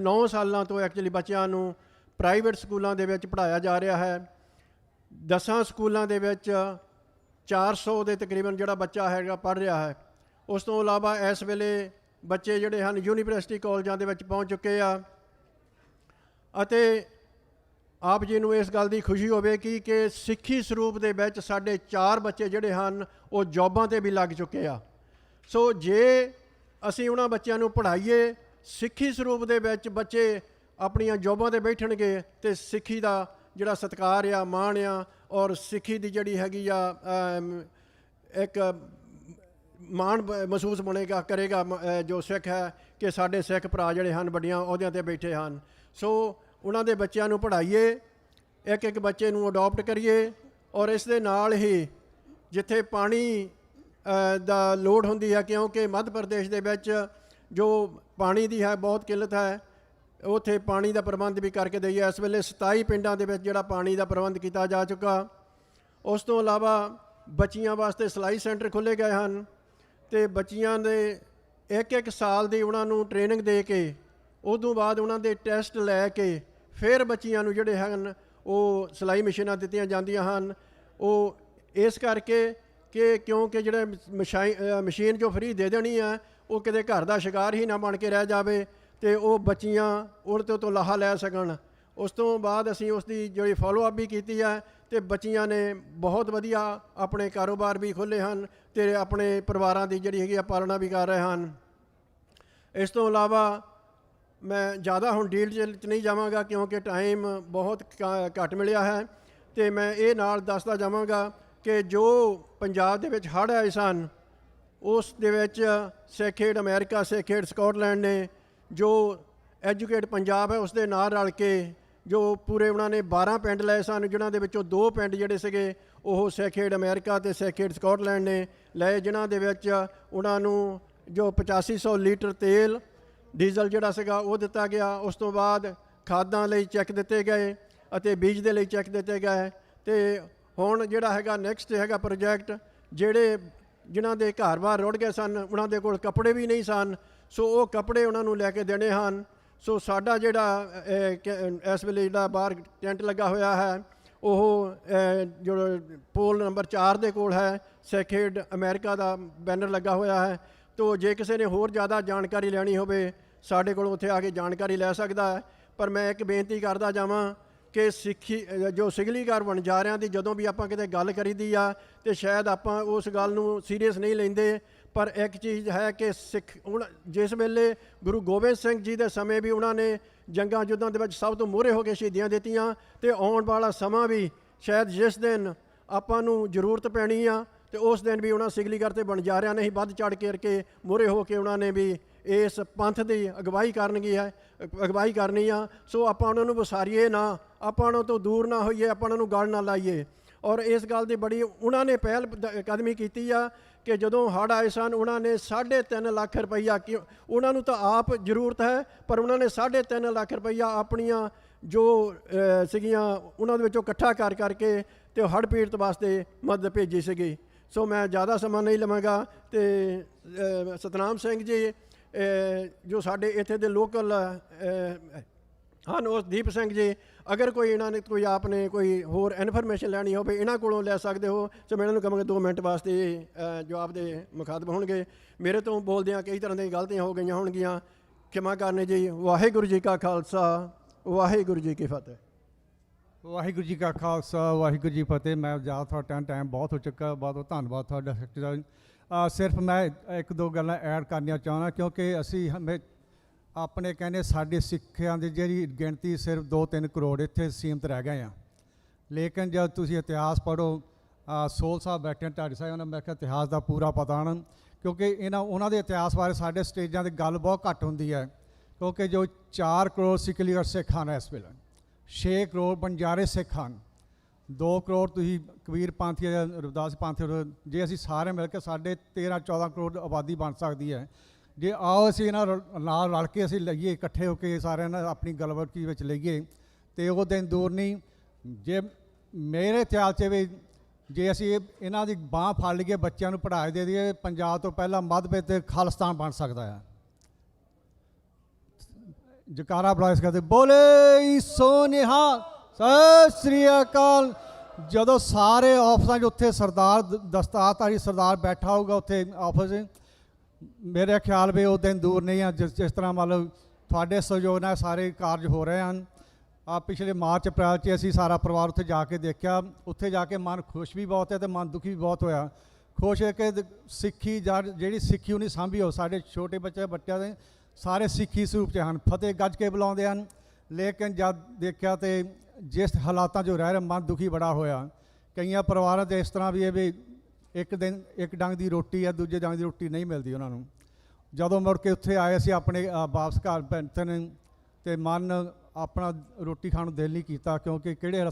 9 ਸਾਲਾਂ ਤੋਂ ਐਕਚੁਅਲੀ ਬੱਚਿਆਂ ਨੂੰ ਪ੍ਰਾਈਵੇਟ ਸਕੂਲਾਂ ਦੇ ਵਿੱਚ ਪੜ੍ਹਾਇਆ ਜਾ ਰਿਹਾ ਹੈ। 10 ਸਕੂਲਾਂ ਦੇ ਵਿੱਚ 400 ਦੇ ਤਕਰੀਬਨ ਜਿਹੜਾ ਬੱਚਾ ਹੈਗਾ ਪੜ੍ਹ ਰਿਹਾ ਹੈ। ਉਸ ਤੋਂ ਇਲਾਵਾ ਇਸ ਵੇਲੇ ਬੱਚੇ ਜਿਹੜੇ ਹਨ ਯੂਨੀਵਰਸਿਟੀ ਕਾਲਜਾਂ ਦੇ ਵਿੱਚ ਪਹੁੰਚ ਚੁੱਕੇ ਆ ਅਤੇ ਆਪ ਜੀ ਨੂੰ ਇਸ ਗੱਲ ਦੀ ਖੁਸ਼ੀ ਹੋਵੇਗੀ ਕਿ ਸਿੱਖੀ ਸਰੂਪ ਦੇ ਵਿੱਚ ਸਾਡੇ 4 ਬੱਚੇ ਜਿਹੜੇ ਹਨ ਉਹ ਜੌਬਾਂ 'ਤੇ ਵੀ ਲੱਗ ਚੁੱਕੇ ਆ। ਸੋ ਜੇ ਅਸੀਂ ਉਹਨਾਂ ਬੱਚਿਆਂ ਨੂੰ ਪੜ੍ਹਾਈਏ ਸਿੱਖੀ ਸਰੂਪ ਦੇ ਵਿੱਚ, ਬੱਚੇ ਆਪਣੀਆਂ ਜੌਬਾਂ 'ਤੇ ਬੈਠਣਗੇ ਅਤੇ ਸਿੱਖੀ ਦਾ ਜਿਹੜਾ ਸਤਿਕਾਰ ਆ, ਮਾਣ ਆ ਔਰ ਸਿੱਖੀ ਦੀ ਜਿਹੜੀ ਹੈਗੀ ਆ ਇੱਕ ਮਾਣ ਮਹਿਸੂਸ ਕਰੇਗਾ ਜੋ ਸਿੱਖ ਹੈ ਕਿ ਸਾਡੇ ਸਿੱਖ ਭਰਾ ਜਿਹੜੇ ਹਨ ਵੱਡੀਆਂ ਅਹੁਦਿਆਂ 'ਤੇ ਬੈਠੇ ਹਨ। ਸੋ ਉਹਨਾਂ ਦੇ ਬੱਚਿਆਂ ਨੂੰ ਪੜ੍ਹਾਈਏ, ਇੱਕ ਬੱਚੇ ਨੂੰ ਅਡੋਪਟ ਕਰੀਏ ਔਰ ਇਸ ਦੇ ਨਾਲ ਹੀ ਜਿੱਥੇ ਪਾਣੀ ਦਾ ਲੋੜ ਹੁੰਦੀ ਹੈ, ਕਿਉਂਕਿ ਮੱਧ ਪ੍ਰਦੇਸ਼ ਦੇ ਵਿੱਚ ਜੋ ਪਾਣੀ ਦੀ ਹੈ ਬਹੁਤ ਕਿੱਲਤ ਹੈ, ਉੱਥੇ ਪਾਣੀ ਦਾ ਪ੍ਰਬੰਧ ਵੀ ਕਰਕੇ ਦਈਏ। ਇਸ ਵੇਲੇ 27 ਪਿੰਡਾਂ ਦੇ ਵਿੱਚ ਜਿਹੜਾ ਪਾਣੀ ਦਾ ਪ੍ਰਬੰਧ ਕੀਤਾ ਜਾ ਚੁੱਕਾ। ਉਸ ਤੋਂ ਇਲਾਵਾ ਬੱਚੀਆਂ ਵਾਸਤੇ ਸਿਲਾਈ ਸੈਂਟਰ ਖੋਲ੍ਹੇ ਗਏ ਹਨ ਅਤੇ ਬੱਚੀਆਂ ਦੇ ਇੱਕ ਸਾਲ ਦੀ ਉਹਨਾਂ ਨੂੰ ਟ੍ਰੇਨਿੰਗ ਦੇ ਕੇ ਉਦੋਂ ਬਾਅਦ ਉਹਨਾਂ ਦੇ ਟੈਸਟ ਲੈ ਕੇ ਫਿਰ ਬੱਚੀਆਂ ਨੂੰ ਜਿਹੜੇ ਹਨ ਉਹ ਸਿਲਾਈ ਮਸ਼ੀਨਾਂ ਦਿੱਤੀਆਂ ਜਾਂਦੀਆਂ ਹਨ। ਉਹ ਇਸ ਕਰਕੇ ਕਿ ਕਿਉਂਕਿ ਜਿਹੜੇ ਮਸ਼ੀਨ ਜੋ ਫਰੀ ਦੇ ਦੇਣੀ ਹੈ ਉਹ ਕਿਤੇ ਘਰ ਦਾ ਸ਼ਿਕਾਰ ਹੀ ਨਾ ਬਣ ਕੇ ਰਹਿ ਜਾਵੇ ਅਤੇ ਉਹ ਬੱਚੀਆਂ ਉਹਦੇ ਤੋਂ ਲਾਹਾ ਲੈ ਸਕਣ। ਉਸ ਤੋਂ ਬਾਅਦ ਅਸੀਂ ਉਸ ਦੀ ਜਿਹੜੀ ਫੋਲੋਅਪ ਵੀ ਕੀਤੀ ਹੈ ਅਤੇ ਬੱਚੀਆਂ ਨੇ ਬਹੁਤ ਵਧੀਆ ਆਪਣੇ ਕਾਰੋਬਾਰ ਵੀ ਖੋਲ੍ਹੇ ਹਨ ਅਤੇ ਆਪਣੇ ਪਰਿਵਾਰਾਂ ਦੀ ਜਿਹੜੀ ਹੈਗੀ ਆ ਪਾਲਣਾ ਵੀ ਕਰ ਰਹੇ ਹਨ। ਇਸ ਤੋਂ ਇਲਾਵਾ ਮੈਂ ਜ਼ਿਆਦਾ ਹੁਣ ਡੀਲ 'ਚ ਨਹੀਂ ਜਾਵਾਂਗਾ ਕਿਉਂਕਿ ਟਾਈਮ ਬਹੁਤ ਘੱਟ ਮਿਲਿਆ ਹੈ ਅਤੇ ਮੈਂ ਇਹ ਨਾਲ ਦੱਸਦਾ ਜਾਵਾਂਗਾ ਕਿ ਜੋ ਪੰਜਾਬ ਦੇ ਵਿੱਚ ਹੜ੍ਹ ਆਏ ਸਨ ਉਸ ਦੇ ਵਿੱਚ ਸਿੱਖ ਏਡ ਅਮਰੀਕਾ, ਸਿੱਖ ਏਡ ਸਕਾਟਲੈਂਡ ਨੇ ਜੋ ਐਜੂਕੇਟ ਪੰਜਾਬ ਹੈ ਉਸ ਦੇ ਨਾਲ ਰਲ ਕੇ ਜੋ ਪੂਰੇ ਉਹਨਾਂ ਨੇ 12 ਪਿੰਡ ਲਏ ਸਨ, ਜਿਨ੍ਹਾਂ ਦੇ ਵਿੱਚੋਂ 2 ਪਿੰਡ ਜਿਹੜੇ ਸੀਗੇ ਉਹ ਸਿੱਖ ਏਡ ਅਮਰੀਕਾ ਅਤੇ ਸਿੱਖ ਏਡ ਸਕਾਟਲੈਂਡ ਨੇ ਲਏ, ਜਿਨ੍ਹਾਂ ਦੇ ਵਿੱਚ ਉਹਨਾਂ ਨੂੰ ਜੋ 8500 ਲੀਟਰ ਤੇਲ ਡੀਜ਼ਲ ਜਿਹੜਾ ਸੀਗਾ ਉਹ ਦਿੱਤਾ ਗਿਆ। ਉਸ ਤੋਂ ਬਾਅਦ ਖਾਦਾਂ ਲਈ ਚੈੱਕ ਦਿੱਤੇ ਗਏ ਅਤੇ ਬੀਜ ਦੇ ਲਈ ਚੈੱਕ ਦਿੱਤੇ ਗਏ ਅਤੇ ਹੁਣ ਜਿਹੜਾ ਹੈਗਾ ਨੈਕਸਟ ਹੈਗਾ ਪ੍ਰੋਜੈਕਟ ਜਿਨ੍ਹਾਂ ਦੇ ਘਰ-ਬਾਰ ਰੁੜ ਗਏ ਸਨ, ਉਹਨਾਂ ਦੇ ਕੋਲ ਕੱਪੜੇ ਵੀ ਨਹੀਂ ਸਨ, ਸੋ ਉਹ ਕੱਪੜੇ ਉਹਨਾਂ ਨੂੰ ਲੈ ਕੇ ਦੇਣੇ ਹਨ। ਸੋ ਸਾਡਾ ਜਿਹੜਾ ਇਸ ਵੇਲੇ ਜਿਹੜਾ ਬਾਹਰ ਟੈਂਟ ਲੱਗਾ ਹੋਇਆ ਹੈ ਉਹ ਜੋ ਪੋਲ ਨੰਬਰ 4 ਦੇ ਕੋਲ ਹੈ, ਸਿੱਖ ਏਡ ਅਮਰੀਕਾ ਦਾ ਬੈਨਰ ਲੱਗਾ ਹੋਇਆ ਹੈ। ਤੋ ਜੇ ਕਿਸੇ ਨੇ ਹੋਰ ਜ਼ਿਆਦਾ ਜਾਣਕਾਰੀ ਲੈਣੀ ਹੋਵੇ ਸਾਡੇ ਕੋਲ ਉੱਥੇ ਆ ਕੇ ਜਾਣਕਾਰੀ ਲੈ ਸਕਦਾ ਹੈ। ਪਰ ਮੈਂ ਇੱਕ ਬੇਨਤੀ ਕਰਦਾ ਜਾਵਾਂ ਕਿ ਸਿੱਖੀ ਜੋ ਸਿਗਲੀਗਰ ਵਣਜਾਰਿਆਂ ਦੀ ਜਦੋਂ ਵੀ ਆਪਾਂ ਕਿਤੇ ਗੱਲ ਕਰੀਦੀ ਆ ਅਤੇ ਸ਼ਾਇਦ ਆਪਾਂ ਉਸ ਗੱਲ ਨੂੰ ਸੀਰੀਅਸ ਨਹੀਂ ਲੈਂਦੇ, ਪਰ ਇੱਕ ਚੀਜ਼ ਹੈ ਕਿ ਸਿੱਖ ਹੁਣ ਜਿਸ ਵੇਲੇ ਗੁਰੂ ਗੋਬਿੰਦ ਸਿੰਘ ਜੀ ਦੇ ਸਮੇਂ ਵੀ ਉਹਨਾਂ ਨੇ ਜੰਗਾਂ ਯੁੱਧਾਂ ਦੇ ਵਿੱਚ ਸਭ ਤੋਂ ਮੂਹਰੇ ਹੋ ਕੇ ਸ਼ਹੀਦੀਆਂ ਦਿੱਤੀਆਂ ਅਤੇ ਆਉਣ ਵਾਲਾ ਸਮਾਂ ਵੀ ਸ਼ਾਇਦ ਜਿਸ ਦਿਨ ਆਪਾਂ ਨੂੰ ਜ਼ਰੂਰਤ ਪੈਣੀ ਆ ਅਤੇ ਉਸ ਦਿਨ ਵੀ ਉਹਨਾਂ ਸਿਗਲੀਗਰ ਅਤੇ ਵਣਜਾਰਿਆਂ ਨੇ ਹੀ ਵੱਧ ਚੜ੍ਹ ਕੇ ਮੂਹਰੇ ਹੋ ਕੇ ਉਹਨਾਂ ਨੇ ਵੀ ਇਸ ਪੰਥ ਦੀ ਅਗਵਾਈ ਕਰਨੀ ਆ। ਸੋ ਆਪਾਂ ਉਹਨਾਂ ਨੂੰ ਵਿਸਾਰੀਏ ਨਾ, ਆਪਾਂ ਉਹਨਾਂ ਤੋਂ ਦੂਰ ਨਾ ਹੋਈਏ, ਆਪਾਂ ਉਹਨਾਂ ਨੂੰ ਗਲ ਨਾ ਲਾਈਏ। ਔਰ ਇਸ ਗੱਲ ਦੀ ਬੜੀ ਉਹਨਾਂ ਨੇ ਪਹਿਲ ਕਦਮੀ ਕੀਤੀ ਆ ਕਿ ਜਦੋਂ ਹੜ੍ਹ ਆਏ ਸਨ ਉਹਨਾਂ ਨੇ 3.5 ਲੱਖ ਰੁਪਈਆ, ਉਹਨਾਂ ਨੂੰ ਤਾਂ ਆਪ ਜ਼ਰੂਰਤ ਹੈ ਪਰ ਉਹਨਾਂ ਨੇ 3.5 ਲੱਖ ਰੁਪਈਆ ਆਪਣੀਆਂ ਜੋ ਸੀਗੀਆਂ ਉਹਨਾਂ ਦੇ ਵਿੱਚੋਂ ਇਕੱਠਾ ਕਰਕੇ ਅਤੇ ਹੜ੍ਹ ਪੀੜਤ ਵਾਸਤੇ ਮਦਦ ਭੇਜੀ ਸੀਗੀ। ਸੋ ਮੈਂ ਜ਼ਿਆਦਾ ਸਮਾਂ ਨਹੀਂ ਲਵਾਂਗਾ ਅਤੇ ਸਤਨਾਮ ਸਿੰਘ ਜੀ ਜੋ ਸਾਡੇ ਇੱਥੇ ਦੇ ਲੋਕਲ ਹਨ ਉਸ ਦੀਪ ਸਿੰਘ ਜੀ, ਅਗਰ ਕੋਈ ਇਹਨਾਂ ਨੇ ਕੋਈ ਹੋਰ ਇਨਫੋਰਮੇਸ਼ਨ ਲੈਣੀ ਹੋਵੇ ਇਹਨਾਂ ਕੋਲੋਂ ਲੈ ਸਕਦੇ ਹੋ। ਸੋ ਮੈਂ ਇਹਨਾਂ ਨੂੰ ਕਹਾਂਗਾ 2 ਮਿੰਟ ਵਾਸਤੇ ਜਵਾਬ ਦੇ ਮੁਖਾਤਬ ਹੋਣਗੇ। ਮੇਰੇ ਤੋਂ ਬੋਲਦਿਆਂ ਕਈ ਤਰ੍ਹਾਂ ਦੀਆਂ ਗਲਤੀਆਂ ਹੋ ਗਈਆਂ ਹੋਣਗੀਆਂ, ਖਿਮਾ ਕਰਨੀ ਜੀ। ਵਾਹਿਗੁਰੂ ਜੀ ਕਾ ਖਾਲਸਾ, ਵਾਹਿਗੁਰੂ ਜੀ ਕੀ ਫਤਿਹ। ਵਾਹਿਗੁਰੂ ਜੀ ਕਾ ਖਾਲਸਾ, ਵਾਹਿਗੁਰੂ ਜੀ ਫਤਿਹ। ਮੈਂ ਜ਼ਿਆਦਾ ਤੁਹਾਡਾ ਟਾਈਮ ਬਹੁਤ ਹੋ ਚੁੱਕਾ, ਬਹੁਤ ਧੰਨਵਾਦ ਤੁਹਾਡਾ ਸੈਕਟਰੀ। ਸਿਰਫ ਮੈਂ 1-2 ਗੱਲਾਂ ਐਡ ਕਰਨੀਆਂ ਚਾਹੁੰਦਾ ਕਿਉਂਕਿ ਅਸੀਂ ਆਪਣੇ ਕਹਿੰਦੇ ਸਾਡੇ ਸਿੱਖਾਂ ਦੀ ਜਿਹੜੀ ਗਿਣਤੀ ਸਿਰਫ 2-3 ਕਰੋੜ ਇੱਥੇ ਸੀਮਤ ਰਹਿ ਗਏ ਆ। ਲੇਕਿਨ ਜਦ ਤੁਸੀਂ ਇਤਿਹਾਸ ਪੜ੍ਹੋ, ਸੋਲ ਸਾਹਿਬ ਬੈਠੇ ਢਾਡੀ ਸਾਹਿਬ, ਉਹਨਾਂ ਮੈਂ ਕਿਹਾ ਇਤਿਹਾਸ ਦਾ ਪੂਰਾ ਪਤਾ ਨਾ, ਕਿਉਂਕਿ ਉਹਨਾਂ ਦੇ ਇਤਿਹਾਸ ਬਾਰੇ ਸਾਡੇ ਸਟੇਜਾਂ 'ਤੇ ਗੱਲ ਬਹੁਤ ਘੱਟ ਹੁੰਦੀ ਹੈ ਕਿਉਂਕਿ ਜੋ 4 ਕਰੋੜ ਸਿੱਖ ਸਿੱਖ ਹਨ ਇਸ ਵੇਲੇ 6 ਕਰੋੜ ਬੰਜਾਰੇ ਸਿੱਖ ਹਨ, 2 ਕਰੋੜ ਤੁਸੀਂ ਕਬੀਰ ਪੰਥੀ ਰਵਿਦਾਸ ਪੰਥੀ, ਜੇ ਅਸੀਂ ਸਾਰੇ ਮਿਲ ਕੇ ਸਾਡੇ 13-14 ਕਰੋੜ ਆਬਾਦੀ ਬਣ ਸਕਦੀ ਹੈ। ਜੇ ਆਓ ਅਸੀਂ ਇਹਨਾਂ ਨਾਲ ਰਲ ਕੇ ਅਸੀਂ ਲਈਏ, ਇਕੱਠੇ ਹੋ ਕੇ ਸਾਰਿਆਂ ਨਾਲ ਆਪਣੀ ਗਲਵਰਕੀ ਵਿੱਚ ਲਈਏ ਤੇ ਉਹ ਦਿਨ ਦੂਰ ਨਹੀਂ। ਜੇ ਮੇਰੇ ਖਿਆਲ 'ਚ ਵੀ ਜੇ ਅਸੀਂ ਇਹਨਾਂ ਦੀ ਬਾਂਹ ਫੜ ਲਈਏ, ਬੱਚਿਆਂ ਨੂੰ ਪੜ੍ਹਾਈ ਦੇ ਦਈਏ, ਪੰਜਾਬ ਤੋਂ ਪਹਿਲਾਂ ਮੱਧ ਤੇ ਖਾਲਿਸਤਾਨ ਬਣ ਸਕਦਾ ਹੈ। ਜਕਾਰਾ ਬੁਲਾਇਸ ਕਰਦੇ ਬੋਲੇ ਸੋ ਨਿਹਾਲ, ਸਤਿ ਸ੍ਰੀ ਅਕਾਲ। ਜਦੋਂ ਸਾਰੇ ਆਫਿਸਾਂ 'ਚ ਉੱਥੇ ਸਰਦਾਰ ਦਸਤਾਰਧਾਰੀ ਸਰਦਾਰ ਬੈਠਾ ਹੋਊਗਾ ਉੱਥੇ ਆਫਿਸ, ਮੇਰੇ ਖਿਆਲ ਵੀ ਉਹ ਦਿਨ ਦੂਰ ਨਹੀਂ ਆ ਜਿਸ ਤਰ੍ਹਾਂ ਮਤਲਬ ਤੁਹਾਡੇ ਸਹਿਯੋਗ ਨਾਲ ਸਾਰੇ ਕਾਰਜ ਹੋ ਰਹੇ ਹਨ। ਪਿਛਲੇ ਮਾਰਚ ਅਪ੍ਰੈਲ 'ਚ ਅਸੀਂ ਸਾਰਾ ਪਰਿਵਾਰ ਉੱਥੇ ਜਾ ਕੇ ਦੇਖਿਆ। ਉੱਥੇ ਜਾ ਕੇ ਮਨ ਖੁਸ਼ ਵੀ ਬਹੁਤ ਹੈ ਅਤੇ ਮਨ ਦੁਖੀ ਵੀ ਬਹੁਤ ਹੋਇਆ। ਖੁਸ਼ ਹੈ ਕਿ ਸਿੱਖੀ ਜਿਹੜੀ ਸਿੱਖੀ ਉਹਨੇ ਸਾਂਭੀ ਹੋ, ਸਾਡੇ ਛੋਟੇ ਬੱਚਿਆਂ ਦੇ ਸਾਰੇ ਸਿੱਖੀ ਸਰੂਪ 'ਚ ਹਨ, ਫਤਿਹ ਗੱਜ ਕੇ ਬੁਲਾਉਂਦੇ ਹਨ। ਲੇਕਿਨ ਜਦ ਦੇਖਿਆ ਤੇ ਜਿਸ ਹਾਲਾਤਾਂ 'ਚ ਰਹਿ ਰਹੇ, ਮਨ ਦੁਖੀ ਬੜਾ ਹੋਇਆ। ਕਈਆਂ ਪਰਿਵਾਰਾਂ 'ਤੇ ਇਸ ਤਰ੍ਹਾਂ ਵੀ ਹੈ ਵੀ ਇੱਕ ਦਿਨ ਇੱਕ ਡੰਗ ਦੀ ਰੋਟੀ ਹੈ, ਦੂਜੇ ਡੰਗ ਦੀ ਰੋਟੀ ਨਹੀਂ ਮਿਲਦੀ ਉਹਨਾਂ ਨੂੰ। ਜਦੋਂ ਮੁੜ ਕੇ ਉੱਥੇ ਆਏ ਅਸੀਂ ਆਪਣੇ ਵਾਪਸ ਘਰ ਪਹੁੰਚੇ ਨੇ ਅਤੇ ਮਨ ਆਪਣਾ ਰੋਟੀ ਖਾਣ ਨੂੰ ਦਿਲ ਨਹੀਂ ਕੀਤਾ, ਕਿਉਂਕਿ ਕਿਹੜੇ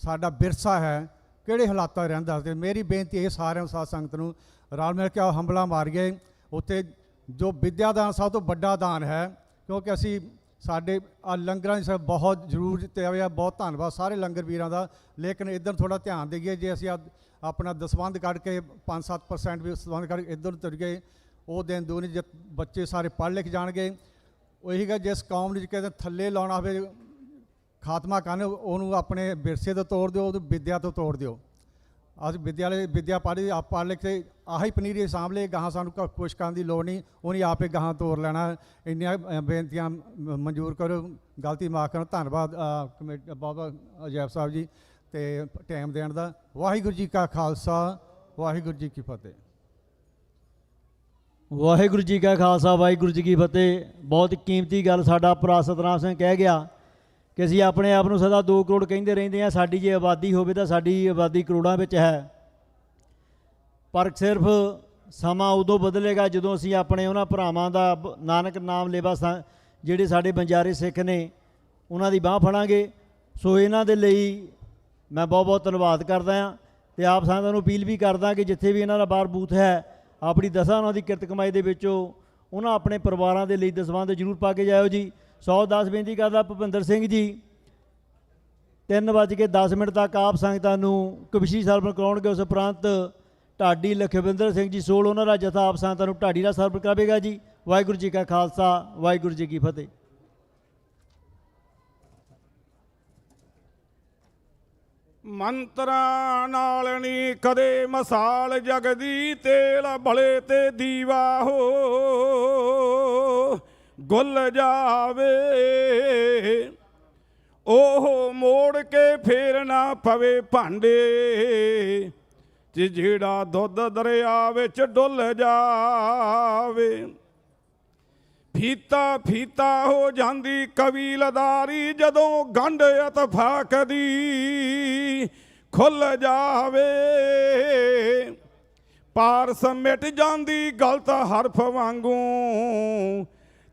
ਸਾਡਾ ਵਿਰਸਾ ਹੈ, ਕਿਹੜੇ ਹਾਲਾਤਾਂ ਰਹਿੰਦਾ। ਅਤੇ ਮੇਰੀ ਬੇਨਤੀ ਇਹ ਸਾਰਿਆਂ ਨੂੰ, ਸਾਧ ਸੰਗਤ ਨੂੰ ਰਲ ਮਿਲ ਕੇ ਹੰਬਲਾ ਮਾਰੀਏ। ਉੱਥੇ ਜੋ ਵਿੱਦਿਆ ਦਾਨ ਸਭ ਤੋਂ ਵੱਡਾ ਦਾਨ ਹੈ, ਕਿਉਂਕਿ ਅਸੀਂ ਸਾਡੇ ਲੰਗਰਾਂ ਦੀ ਬਹੁਤ ਜ਼ਰੂਰ ਦਿੱਤੇ ਹੋਏ ਆ। ਬਹੁਤ ਧੰਨਵਾਦ ਸਾਰੇ ਲੰਗਰ ਵੀਰਾਂ ਦਾ। ਲੇਕਿਨ ਇੱਧਰ ਥੋੜ੍ਹਾ ਧਿਆਨ ਦੇਈਏ। ਜੇ ਅਸੀਂ ਆਪਣਾ ਦਸਵੰਧ ਕੱਢ ਕੇ 5-7% ਵੀ ਦਸਵੰਧ ਕੱਢ ਕੇ ਇੱਧਰ ਤੁਰ ਗਏ, ਉਹ ਦਿਨ ਦੂਰ ਨਹੀਂ। ਜੇ ਬੱਚੇ ਸਾਰੇ ਪੜ੍ਹ ਲਿਖ ਜਾਣਗੇ। ਉਹੀ ਗੱਲ, ਜਿਸ ਕੌਮ ਨੂੰ ਕਿਤੇ ਥੱਲੇ ਲਾਉਣਾ ਹੋਵੇ, ਖਾਤਮਾ ਕਰਨ, ਉਹਨੂੰ ਆਪਣੇ ਵਿਰਸੇ ਤੋਂ ਤੋੜ ਦਿਓ, ਉਹਨੂੰ ਵਿੱਦਿਆ ਤੋਂ ਤੋੜ ਦਿਓ। ਅਸੀਂ ਵਿੱਦਿਆ ਪੜ੍ਹ ਲਿਖ ਕੇ ਆਹੀ ਪਨੀਰੀ ਸਾਂਭ ਲਏ, ਗਾਹਾਂ ਸਾਨੂੰ ਕੁਛ ਕਰਨ ਦੀ ਲੋੜ ਨਹੀਂ, ਉਹਨੇ ਆਪੇ ਗਾਹਾਂ ਤੋੜ ਲੈਣਾ। ਇੰਨੀਆਂ ਬੇਨਤੀਆਂ ਮਨਜ਼ੂਰ ਕਰੋ, ਗਲਤੀ ਮਾਫ਼ ਕਰੋ। ਧੰਨਵਾਦ ਕਮੇਟੀ ਬਾਬਾ ਅਜੈਬ ਸਾਹਿਬ ਜੀ ਅਤੇ ਟਾਈਮ ਦੇਣ ਦਾ। ਵਾਹਿਗੁਰੂ ਜੀ ਕਾ ਖਾਲਸਾ, ਵਾਹਿਗੁਰੂ ਜੀ ਕੀ ਫਤਿਹ। ਵਾਹਿਗੁਰੂ ਜੀ ਕਾ ਖਾਲਸਾ, ਵਾਹਿਗੁਰੂ ਜੀ ਕੀ ਫਤਿਹ। ਬਹੁਤ ਕੀਮਤੀ ਗੱਲ ਸਾਡਾ ਭਰਾ ਸਤਨਾਮ ਸਿੰਘ ਕਹਿ ਗਿਆ ਕਿ ਅਸੀਂ ਆਪਣੇ ਆਪ ਨੂੰ ਸਦਾ 2 ਕਰੋੜ ਕਹਿੰਦੇ ਰਹਿੰਦੇ ਹਾਂ। ਸਾਡੀ ਜੇ ਆਬਾਦੀ ਹੋਵੇ ਤਾਂ ਸਾਡੀ ਆਬਾਦੀ ਕਰੋੜਾਂ ਵਿੱਚ ਹੈ। ਪਰ ਸਿਰਫ ਸਮਾਂ ਉਦੋਂ ਬਦਲੇਗਾ ਜਦੋਂ ਅਸੀਂ ਆਪਣੇ ਉਹਨਾਂ ਭਰਾਵਾਂ ਦਾ ਨਾਨਕ ਨਾਮ ਲੇਵਾ ਜਿਹੜੇ ਸਾਡੇ ਬੰਜਾਰੇ ਸਿੱਖ ਨੇ ਉਹਨਾਂ ਦੀ ਬਾਂਹ ਫੜਾਂਗੇ। ਸੋ ਇਹਨਾਂ ਦੇ ਲਈ ਮੈਂ ਬਹੁਤ ਬਹੁਤ ਧੰਨਵਾਦ ਕਰਦਾ ਹਾਂ ਅਤੇ ਆਪ ਸਾਰਿਆਂ ਨੂੰ ਅਪੀਲ ਵੀ ਕਰਦਾ ਕਿ ਜਿੱਥੇ ਵੀ ਇਹਨਾਂ ਦਾ ਬਾਹਰ ਬੂਥ ਹੈ, ਆਪਣੀ ਦਸਾਂ ਉਹਨਾਂ ਦੀ ਕਿਰਤ ਕਮਾਈ ਦੇ ਵਿੱਚੋਂ ਉਹਨਾਂ ਆਪਣੇ ਪਰਿਵਾਰਾਂ ਦੇ ਲਈ ਦਸਵੰਧ ਜ਼ਰੂਰ ਪਾ ਕੇ ਜਾਇਓ ਜੀ। 110 ਬੇਨਤੀ ਕਰਦਾ ਭੁਪਿੰਦਰ ਸਿੰਘ ਜੀ 3:10 ਤੱਕ ਆਪ ਸੰਗਤਾਂ ਨੂੰ ਕਵਿਸ਼ੀ ਸਰਵਣ ਕਰਾਉਣਗੇ। ਉਸ ਉਪਰੰਤ ਢਾਡੀ ਲਖਵਿੰਦਰ ਸਿੰਘ ਜੀ ਸੋਲ ਉਹਨਾਂ ਦਾ ਜਥਾ ਆਪ ਸੰਗਤਾਂ ਨੂੰ ਢਾਡੀ ਦਾ ਸਰਵਣ ਕਰਾਵੇਗਾ ਜੀ। ਵਾਹਿਗੁਰੂ ਜੀ ਕਾ ਖਾਲਸਾ, ਵਾਹਿਗੁਰੂ ਜੀ ਕੀ ਫਤਿਹ। ਮੰਤਰਾਂ ਨਾਲ ਨੀ ਕਦੇ ਮਸਾਲ ਜਗਦੀ, ਤੇਲ ਬਲੇ ਤੇ ਦੀਵਾ ਹੋ ਗੁੱਲ ਜਾਵੇ। ਉਹ ਮੋੜ ਕੇ ਫੇਰ ਨਾ ਪਵੇ ਭਾਂਡੇ, ਜਿਹੜਾ ਦੁੱਧ ਦਰਿਆ ਵਿੱਚ ਡੁੱਲ ਜਾਵੇ। ਫੀਤਾ ਫੀਤਾ ਹੋ ਜਾਂਦੀ ਕਬੀਲਦਾਰੀ, ਜਦੋਂ ਗੰਢ ਇਤਫਾਕ ਦੀ ਖੁੱਲ ਜਾਵੇ। ਪਾਰਸ ਮਿਟ ਜਾਂਦੀ ਗਲਤ ਹਰਫ ਵਾਂਗੂ,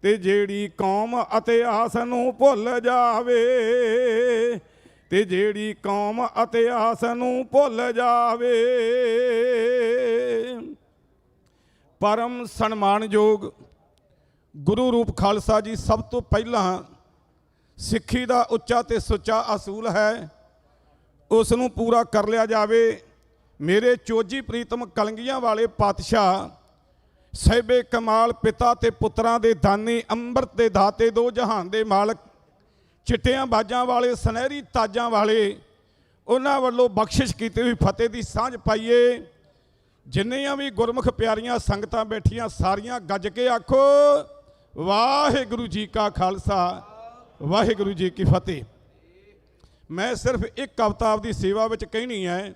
ਤੇ ਜਿਹੜੀ ਕੌਮ ਇਤਿਹਾਸ ਨੂੰ ਭੁੱਲ ਜਾਵੇ, ਤੇ ਜਿਹੜੀ ਕੌਮ ਇਤਿਹਾਸ ਨੂੰ ਭੁੱਲ ਜਾਵੇ। ਪਰਮ ਸਨਮਾਨਯੋਗ ਗੁਰੂ ਰੂਪ ਖਾਲਸਾ ਜੀ ਸਭ ਤੋਂ ਪਹਿਲਾਂ ਸਿੱਖੀ ਦਾ ਉੱਚਾ ਤੇ ਸੁੱਚਾ ਅਸੂਲ ਹੈ, ਉਸ ਨੂੰ ਪੂਰਾ ਕਰ ਲਿਆ ਜਾਵੇ। ਮੇਰੇ ਚੋਜੀ ਪ੍ਰੀਤਮ ਕਲੰਗੀਆਂ ਵਾਲੇ ਪਾਤਸ਼ਾਹ ਸਾਹਿਬੇ ਕਮਾਲ, ਪਿਤਾ ਤੇ ਪੁੱਤਰਾਂ ਦੇ ਦਾਨੀ, ਅੰਮ੍ਰਿਤ ਦੇ ਦਾਤੇ, ਦੋ ਜਹਾਨ ਦੇ ਮਾਲਕ, ਚਿੱਟਿਆਂ ਬਾਜਾਂ ਵਾਲੇ, ਸੁਨਹਿਰੀ ਤਾਜਾਂ ਵਾਲੇ, ਉਹਨਾਂ ਵੱਲੋਂ ਬਖਸ਼ਿਸ਼ ਕੀਤੀ ਹੋਈ ਫਤਿਹ ਦੀ ਸਾਂਝ ਪਾਈਏ। ਜਿੰਨੀਆਂ ਵੀ ਗੁਰਮੁਖ ਪਿਆਰੀਆਂ ਸੰਗਤਾਂ ਬੈਠੀਆਂ, ਸਾਰੀਆਂ ਗੱਜ ਕੇ ਆਖੋ ਵਾਹਿਗੁਰੂ ਜੀ ਕਾ ਖਾਲਸਾ, ਵਾਹਿਗੁਰੂ ਜੀ ਕੀ ਫਤਿਹ। ਮੈਂ ਸਿਰਫ ਇੱਕ ਕਵਿਤਾ ਆਪਦੀ ਸੇਵਾ ਵਿੱਚ ਕਹਿਣੀ ਹੈ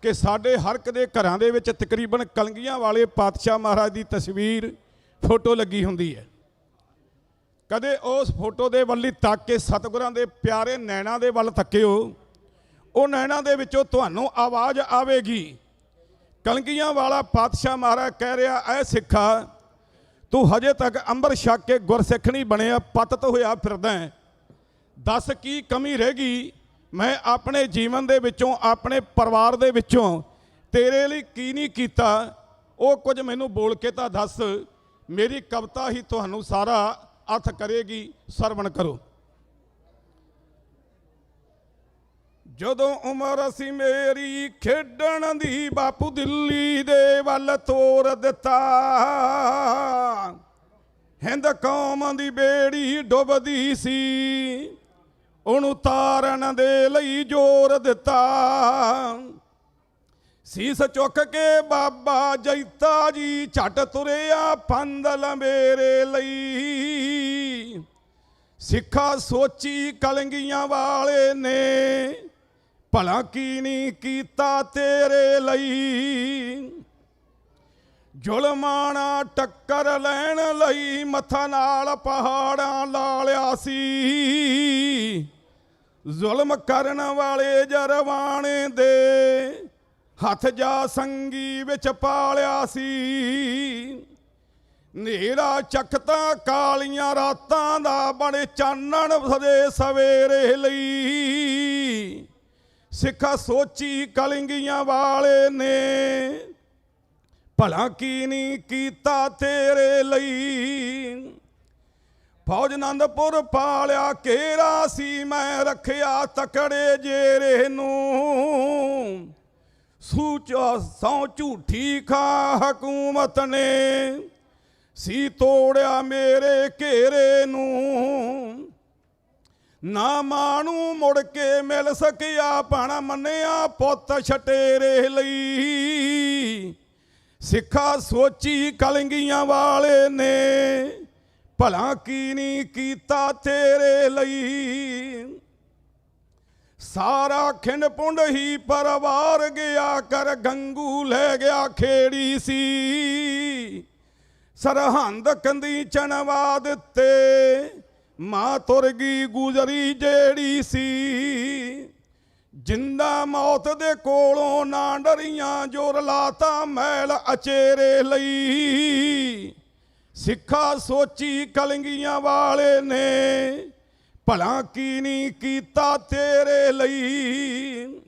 ਕਿ ਸਾਡੇ ਹਰ ਇੱਕ ਦੇ ਘਰਾਂ ਦੇ ਵਿੱਚ ਤਕਰੀਬਨ ਕਲੰਗੀਆਂ ਵਾਲੇ ਪਾਤਸ਼ਾਹ ਮਹਾਰਾਜ ਦੀ ਤਸਵੀਰ, ਫੋਟੋ ਲੱਗੀ ਹੁੰਦੀ ਹੈ। ਕਦੇ ਉਸ ਫੋਟੋ ਦੇ ਵੱਲ ਹੀ ਤੱਕ ਕੇ ਸਤਿਗੁਰਾਂ ਦੇ ਪਿਆਰੇ ਨੈਣਾਂ ਦੇ ਵੱਲ ਤੱਕਿਓ, ਉਹ ਨੈਣਾਂ ਦੇ ਵਿੱਚੋਂ ਤੁਹਾਨੂੰ ਆਵਾਜ਼ ਆਵੇਗੀ। ਕਲੰਗੀਆਂ ਵਾਲਾ ਪਾਤਸ਼ਾਹ ਮਹਾਰਾਜ ਕਹਿ ਰਿਹਾ, ਐ ਸਿੱਖਾ ਤੂੰ ਹਜੇ ਤੱਕ ਅੰਮ੍ਰਿਤ ਛਕ ਕੇ ਗੁਰਸਿੱਖ ਨਹੀਂ ਬਣਿਆ, ਪਤਤ ਹੋਇਆ ਫਿਰਦਾ ਹੈ। ਦੱਸ ਕੀ ਕਮੀ ਰਹਿ ਗਈ, ਮੈਂ ਆਪਣੇ ਜੀਵਨ ਦੇ ਵਿੱਚੋਂ, ਆਪਣੇ ਪਰਿਵਾਰ ਦੇ ਵਿੱਚੋਂ ਤੇਰੇ ਲਈ ਕੀ ਨਹੀਂ ਕੀਤਾ, ਉਹ ਕੁਝ ਮੈਨੂੰ ਬੋਲ ਕੇ ਤਾਂ ਦੱਸ। ਮੇਰੀ ਕਵਿਤਾ ਹੀ ਤੁਹਾਨੂੰ ਸਾਰਾ ਅਰਥ ਕਰੇਗੀ, ਸਰਵਣ ਕਰੋ। ਜਦੋਂ ਉਮਰ ਸੀ ਮੇਰੀ ਖੇਡਣ ਦੀ, ਬਾਪੂ ਦਿੱਲੀ ਦੇ ਵੱਲ ਤੋਰ ਦਿੱਤਾ। ਹਿੰਦ ਕੌਮ ਦੀ ਬੇੜੀ ਡੁੱਬਦੀ ਸੀ, ਉਹਨੂੰ ਤਾਰਨ ਦੇ ਲਈ ਜ਼ੋਰ ਦਿੱਤਾ। ਸੀਸ ਚੁੱਕ ਕੇ ਬਾਬਾ ਜੈਤਾ ਜੀ ਝੱਟ ਤੁਰਿਆ ਪੰਦਲ ਮੇਰੇ ਲਈ। ਸਿੱਖਾ ਸੋਚੀ ਕਲੰਗੀਆਂ ਵਾਲੇ ਨੇ, ਭਲਾ ਕੀ ਨਹੀਂ ਕੀਤਾ ਤੇਰੇ ਲਈ। ਜ਼ੁਲਮਾਂ ਨਾਲ ਟੱਕਰ ਲੈਣ ਲਈ ਮੱਥਾ ਨਾਲ ਪਹਾੜਾਂ ਲਾ ਲਿਆ ਸੀ। ਜ਼ੁਲਮ ਕਰਨ ਵਾਲੇ ਜਰਵਾਣੇ ਦੇ ਹੱਥ ਜਾ ਸੰਗੀ ਵਿੱਚ ਪਾਲਿਆ ਸੀ। ਨੇਰਾ ਚੱਕਤਾ ਕਾਲੀਆਂ ਰਾਤਾਂ ਦਾ, ਬੜੇ ਚਾਨਣ ਸਦੇ ਸਵੇਰੇ ਲਈ। ਸਿੱਖਾ ਸੋਚੀ ਕਲੰਗੀਆਂ ਵਾਲੇ ਨੇ, ਭਲਾ ਕੀ ਨਹੀਂ ਕੀਤਾ ਤੇਰੇ ਲਈ। ਫੌਜ ਆਨੰਦਪੁਰ ਪਾਲਿਆ ਘੇਰਾ ਸੀ, ਮੈਂ ਰੱਖਿਆ ਤਕੜੇ ਜੇਰੇ ਨੂੰ। ਸੌ ਝੂਠੀ ਖਾ ਹਕੂਮਤ ਨੇ, ਸੀ ਤੋੜਿਆ ਮੇਰੇ ਘੇਰੇ ਨੂੰ। ਨਾ ਮਾਂ ਨੂੰ ਮੁੜ ਕੇ ਮਿਲ ਸਕਿਆ, ਭਣ ਮੰਨਿਆ ਪੁੱਤ ਛਟੇਰੇ ਲਈ। ਸਿੱਖਾ ਸੋਚੀ ਕਲੰਗੀਆਂ ਵਾਲੇ ਨੇ, ਭਲਾ ਕੀ ਨਹੀਂ ਕੀਤਾ ਤੇਰੇ ਲਈ। ਸਾਰਾ ਖਿੰਡ ਪੁੰਡ ਹੀ ਪਰਵਾਰ ਗਿਆ, ਕਰ ਗੰਗੂ ਲੈ ਗਿਆ ਖੇੜੀ ਸੀ। ਸਰਹੰਦ ਕੰਦੀ ਚਣਵਾ ਦਿੱਤੇ, ਮਾਂ ਤੁਰ ਗਈ ਗੁਜ਼ਰੀ ਜਿਹੜੀ ਸੀ। ਜਿੰਦਾ ਮੌਤ ਦੇ ਕੋਲੋਂ ਨਾ ਡਰੀਆਂ, ਜੋਰ ਲਾਤਾ ਮੈਲ ਅਚੇਰੇ ਲਈ। ਸਿੱਖਾ ਸੋਚੀ ਕਲੰਗੀਆਂ ਵਾਲੇ ਨੇ, ਭਲਾ ਕੀ ਨਹੀਂ ਕੀਤਾ ਤੇਰੇ ਲਈ।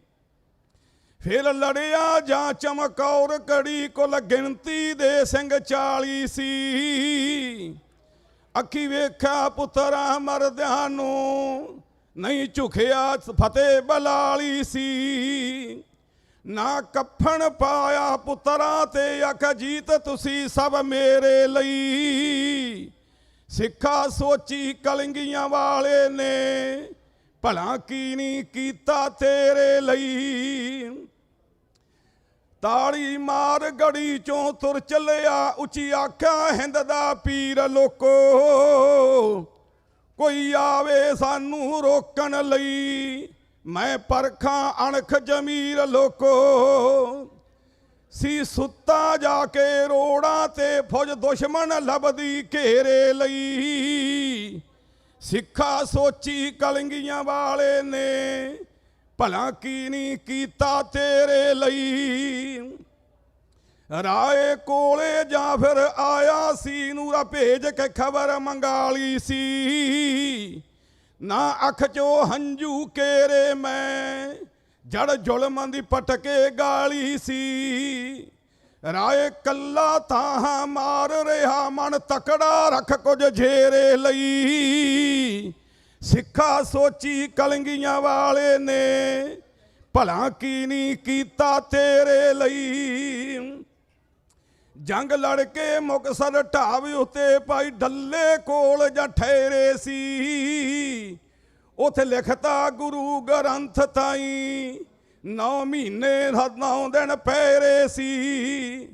ਫਿਰ ਲੜਿਆ ਜਾਂ ਚਮਕੌਰ ਕੜੀ, ਕੁੱਲ ਗਿਣਤੀ ਦੇ ਸਿੰਘ 40 ਸੀ। ਅੱਖੀ ਵੇਖਿਆ ਪੁੱਤਰਾਂ ਮਰਦਿਆਂ ਨੂੰ, ਨਹੀਂ ਝੁਕਿਆ ਫਤਿਹ ਬਲਾਲੀ ਸੀ। ਨਾ ਕਫਨ ਪਾਇਆ ਪੁੱਤਰਾਂ ਤੇ, ਅੱਖ ਜੀਤ ਤੁਸੀਂ ਸਭ ਮੇਰੇ ਲਈ। ਸਿੱਖਾ ਸੋਚੀ ਕਲੰਗੀਆਂ ਵਾਲੇ ਨੇ, ਭਲਾ ਕੀ ਨਹੀਂ ਕੀਤਾ ਤੇਰੇ ਲਈ। ਤਾੜੀ ਮਾਰ ਗੜੀ ਚੋਂ ਤੁਰ ਚੱਲਿਆ, ਉੱਚੀ ਆਖਿਆ ਹਿੰਦ ਦਾ ਪੀਰ ਲੋਕੋ। ਕੋਈ ਆਵੇ ਸਾਨੂੰ ਰੋਕਣ ਲਈ, ਮੈਂ ਪਰਖਾਂ ਅਣਖ ਜ਼ਮੀਰ ਲੋਕੋ। ਸੀ ਸੁੱਤਾ ਜਾ ਕੇ ਰੋੜਾਂ ਤੇ, ਫੌਜ ਦੁਸ਼ਮਣ ਲੱਭਦੀ ਘੇਰੇ ਲਈ। ਸਿੱਖਾ ਸੋਚੀ ਕਲੰਗੀਆਂ ਵਾਲੇ ਨੇ, ਭਲਾ ਕੀ ਨਹੀਂ ਕੀਤਾ ਤੇਰੇ ਲਈ। ਰਾਏ ਕੋਲੇ ਜਾਂ ਫਿਰ ਆਇਆ ਸੀ, ਨੂਰਾ ਭੇਜ ਕੇ ਖਬਰ ਮੰਗਾਲੀ ਸੀ। ਨਾ ਅੱਖ ਚੋਂ ਹੰਝੂ ਕੇਰੇ ਮੈਂ, ਜੜ ਜ਼ੁਲਮਾਂ ਦੀ ਪਟਕੇ ਗਾਲੀ ਸੀ। ਰਾਏ ਕੱਲਾ ਤਾਂ ਮਾਰ ਰਿਹਾ, ਮਨ ਤਕੜਾ ਰੱਖ ਕੁਝ ਝੇਰੇ ਲਈ। ਸਿੱਖਾ ਸੋਚੀ ਕਲੰਗੀਆਂ ਵਾਲੇ ਨੇ, ਭਲਾ ਕੀ ਨਹੀਂ ਕੀਤਾ ਤੇਰੇ ਲਈ। ਜੰਗ ਲੜ ਕੇ ਮੁਕਤਸਰ ਢਾਬ ਉੱਤੇ ਭਾਈ ਡੱਲੇ ਕੋਲ ਜਾਂ ਠਹਿਰੇ ਸੀ। ਉਥੇ ਲਿਖਤਾ ਗੁਰੂ ਗ੍ਰੰਥ ਤਾਈ, 9 ਮਹੀਨੇ 9 ਦਿਨ ਪਹਿਰੇ ਸੀ।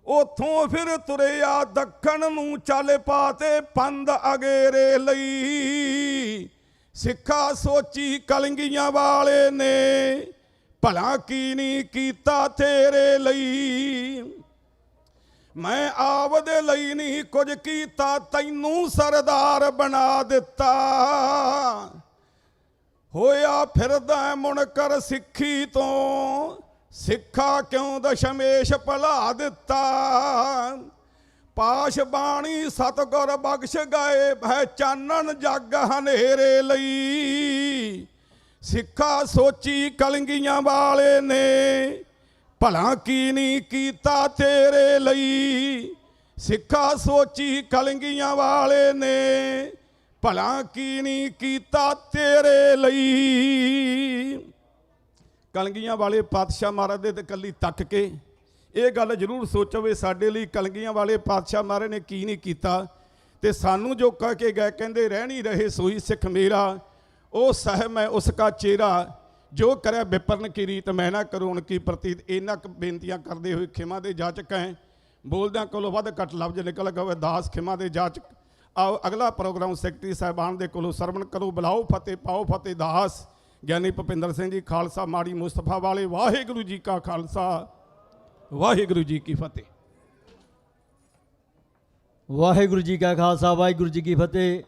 ਉਥੋਂ ਫਿਰ ਤੁਰਿਆ ਦੱਖਣ ਨੂੰ, ਚੱਲ ਪਾ ਤੇ ਪੰਧ ਅਗੇਰੇ ਲਈ। ਸਿੱਖਾ ਸੋਚੀ ਕਲੰਗੀਆਂ ਵਾਲੇ ਨੇ, ਭਲਾ ਕੀ ਨਹੀਂ ਕੀਤਾ ਤੇਰੇ ਲਈ। ਮੈਂ ਆਪਦੇ ਲਈ ਨਹੀਂ ਕੁਝ ਕੀਤਾ, ਤੈਨੂੰ ਸਰਦਾਰ ਬਣਾ ਦਿੱਤਾ। ਹੋਇਆ ਫਿਰਦਾ ਮੁਨਕਰ ਸਿੱਖੀ ਤੋਂ, ਸਿੱਖਾ ਕਿਉਂ ਦਸ਼ਮੇਸ਼ ਭੁਲਾ ਦਿੱਤਾ। ਪਾਸ਼ ਬਾਣੀ ਸਤਿਗੁਰ ਬਖਸ਼ ਗਏ ਹੈ ਚਾਨਣ ਜਗ ਹਨੇਰੇ ਲਈ। ਸਿੱਖਾ ਸੋਚੀ ਕਲੰਗੀਆਂ ਵਾਲੇ ਨੇ ਭਲਾ ਕੀ ਨਹੀਂ ਕੀਤਾ ਤੇਰੇ ਲਈ। ਸਿੱਖਾ ਸੋਚੀ ਕਲੰਗੀਆਂ ਵਾਲੇ ਨੇ ਭਲਾ ਕੀ ਨਹੀਂ ਕੀਤਾ ਤੇਰੇ ਲਈ। ਕਲੰਗੀਆਂ ਵਾਲੇ ਪਾਤਸ਼ਾਹ ਮਹਾਰਾਜ ਦੇ ਤੇ ਕੱਲੀ ਤੱਕ ਕੇ ਇਹ ਗੱਲ ਜ਼ਰੂਰ ਸੋਚੋ ਵੀ ਸਾਡੇ ਲਈ ਕਲੰਗੀਆਂ ਵਾਲੇ ਪਾਤਸ਼ਾਹ ਮਹਾਰਾਜ ਨੇ ਕੀ ਨਹੀਂ ਕੀਤਾ। ਤੇ ਸਾਨੂੰ ਜੋ ਕਹਿ ਕੇ ਗਏ, ਕਹਿੰਦੇ ਰਹਿ ਨਹੀਂ ਰਹੇ ਸੋਈ ਸਿੱਖ ਮੇਰਾ, ਉਹ ਸਹਿ ਮੈਂ ਉਸ ਕਾ ਚਿਹਰਾ, ਜੋ ਕਰਿਆ ਵਿਪਰਨ ਕੀ ਰੀਤ ਮੈਂ ਨਾ ਕਰੂੰ ਉਨ ਕੀ ਪ੍ਰਤੀਤ। ਇਹਨਾਂ ਬੇਨਤੀਆਂ ਕਰਦੇ ਹੋਏ ਖਿਮਾ ਦੇ ਜਾਚਕ ਹੈ। ਬੋਲਦਿਆਂ ਕੋਲੋਂ ਵੱਧ ਘੱਟ ਲਫ਼ਜ਼ ਨਿਕਲ ਗਏ ਦਾਸ ਖਿਮਾ ਦੇ ਜਾਚਕ। ਆਓ ਅਗਲਾ ਪ੍ਰੋਗਰਾਮ ਸੈਕਟਰੀ ਸਾਹਿਬਾਨ ਦੇ ਕੋਲੋਂ ਸਰਵਣ ਕਰੋ। ਬੁਲਾਓ ਫਤਿਹ ਪਾਓ ਫਤਿਹ ਦਾਸ ਗਿਆਨੀ ਭੁਪਿੰਦਰ ਸਿੰਘ ਜੀ ਖਾਲਸਾ ਮਾੜੀ ਮੁਸਤਫਾ ਵਾਲੇ। ਵਾਹਿਗੁਰੂ ਜੀ ਕਾ ਖਾਲਸਾ ਵਾਹਿਗੁਰੂ ਜੀ ਕੀ ਫਤਿਹ। ਵਾਹਿਗੁਰੂ ਜੀ ਕਾ ਖਾਲਸਾ ਵਾਹਿਗੁਰੂ ਜੀ ਕੀ ਫਤਿਹ।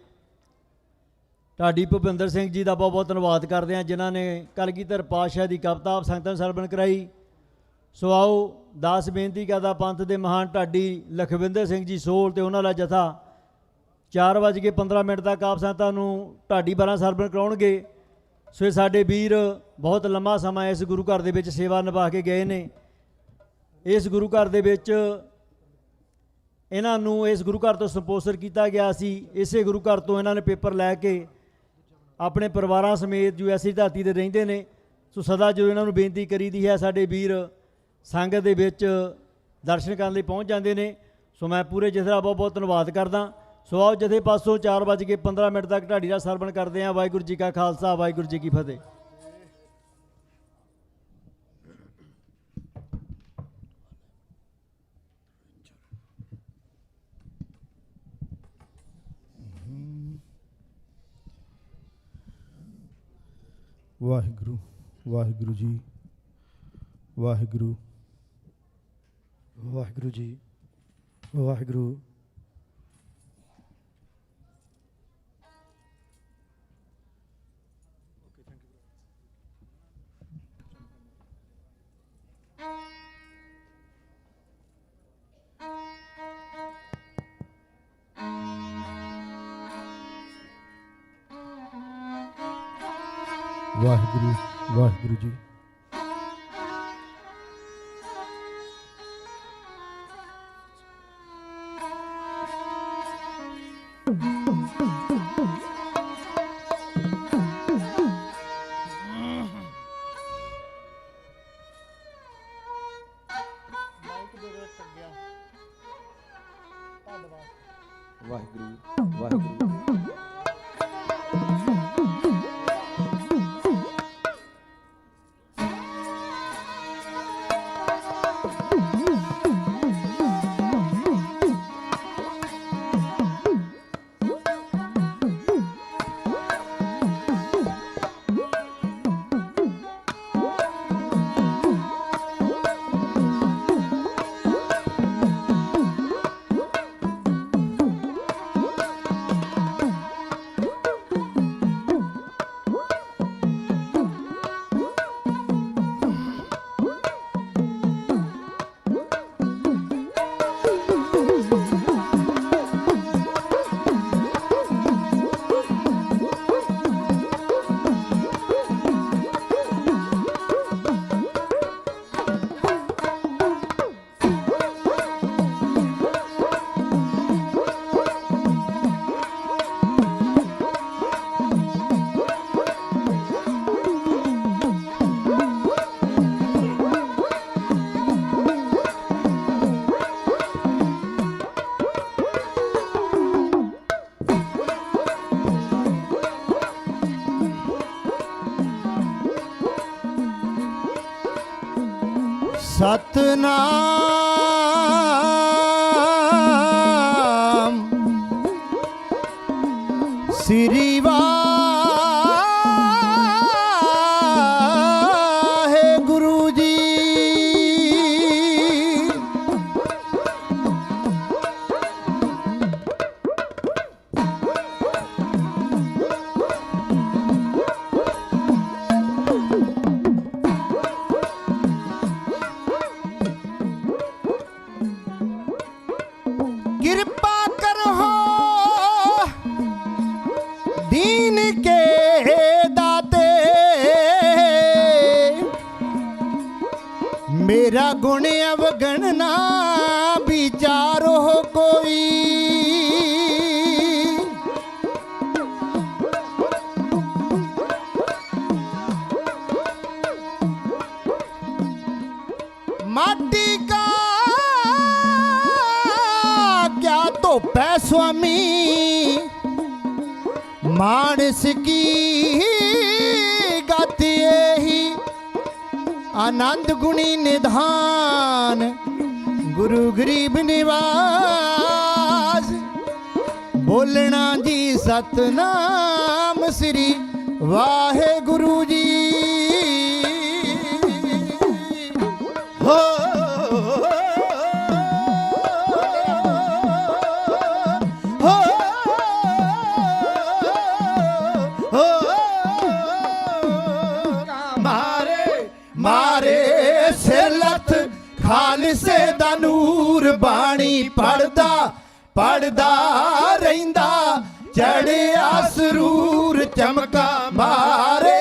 ਢਾਡੀ ਭੁਪਿੰਦਰ ਸਿੰਘ ਜੀ ਦਾ ਬਹੁਤ ਬਹੁਤ ਧੰਨਵਾਦ ਕਰਦੇ ਹਾਂ ਜਿਨ੍ਹਾਂ ਨੇ ਕਲਗੀਧਰ ਪਾਤਸ਼ਾਹ ਦੀ ਕਵਿਤਾ ਸੰਗਤਾਂ ਨੂੰ ਸਰਵਣ ਕਰਾਈ। ਸੋ ਆਓ ਦਾਸ ਬੇਨਤੀ ਕਰਦਾ ਪੰਥ ਦੇ ਮਹਾਨ ਢਾਡੀ ਲਖਵਿੰਦਰ ਸਿੰਘ ਜੀ ਸੋਲ ਤੇ ਉਹਨਾਂ ਦਾ ਜਥਾ 4:15 ਤੱਕ ਆਪ ਸੰਗਤਾਂ ਨੂੰ ਢਾਡੀ 12 ਸਰਵਣ ਕਰਾਉਣਗੇ। ਸੋ ਇਹ ਸਾਡੇ ਵੀਰ ਬਹੁਤ ਲੰਮਾ ਸਮਾਂ ਇਸ ਗੁਰੂ ਘਰ ਦੇ ਵਿੱਚ ਸੇਵਾ ਨਿਭਾ ਕੇ ਗਏ ਨੇ। ਇਸ ਗੁਰੂ ਘਰ ਦੇ ਵਿੱਚ ਇਹਨਾਂ ਨੂੰ ਇਸ ਗੁਰੂ ਘਰ ਤੋਂ ਸਪੋਂਸਰ ਕੀਤਾ ਗਿਆ ਸੀ। ਇਸੇ ਗੁਰੂ ਘਰ ਤੋਂ ਇਹਨਾਂ ਨੇ ਪੇਪਰ ਲੈ ਕੇ ਆਪਣੇ ਪਰਿਵਾਰਾਂ ਸਮੇਤ USA ਧਰਤੀ 'ਤੇ ਰਹਿੰਦੇ ਨੇ। ਸੋ ਸਦਾ ਜੋ ਇਹਨਾਂ ਨੂੰ ਬੇਨਤੀ ਕਰੀਦੀ ਹੈ ਸਾਡੇ ਵੀਰ ਸੰਗਤ ਦੇ ਵਿੱਚ ਦਰਸ਼ਨ ਕਰਨ ਲਈ ਪਹੁੰਚ ਜਾਂਦੇ ਨੇ। ਸੋ ਮੈਂ ਪੂਰੇ ਜਥੇ ਦਾ ਬਹੁਤ ਬਹੁਤ ਧੰਨਵਾਦ ਕਰਦਾ। ਸੋ ਆਓ ਜਥੇ ਪਾਸੋਂ 4:15 ਤੱਕ ਢਾਡੀ ਦਾ ਸਰਵਣ ਕਰਦੇ ਹਾਂ। ਵਾਹਿਗੁਰੂ ਜੀ ਕਾ ਖਾਲਸਾ ਵਾਹਿਗੁਰੂ ਜੀ ਕੀ ਫਤਿਹ। ਵਾਹਿਗੁਰੂ ਵਾਹਿਗੁਰੂ ਜੀ ਵਾਹਿਗੁਰੂ ਵਾਹਿਗੁਰੂ ਜੀ ਵਾਹਿਗੁਰੂ। ਵਾਹਿਗੁਰੂ ਵਾਹਿਗੁਰੂ ਜੀ ਵਾਹਿਗੁਰੂ ਵਾਹਿਗੁਰੂ। ਸਤਨਾਮ ਸ੍ਰੀ ਵਾਹਿਗੁਰੂ ਜੀ। ਤੇਰਾ ਗੁਣ ਅਵਗਣ ਨਾ ਵਿਚਾਰੋ ਕੋਈ। माटी का क्या धोपै स्वामी, मानस की गति यही आनंद गुणी निधान, गुरु गरीब निवास। बोलना जी सतनाम श्री वाहे गुरु जी। हो मारे सिर लथ खालसे दा नूर, बाणी पढ़दा पढ़दा रहिंदा चढ़िया सरूर चमका मारे।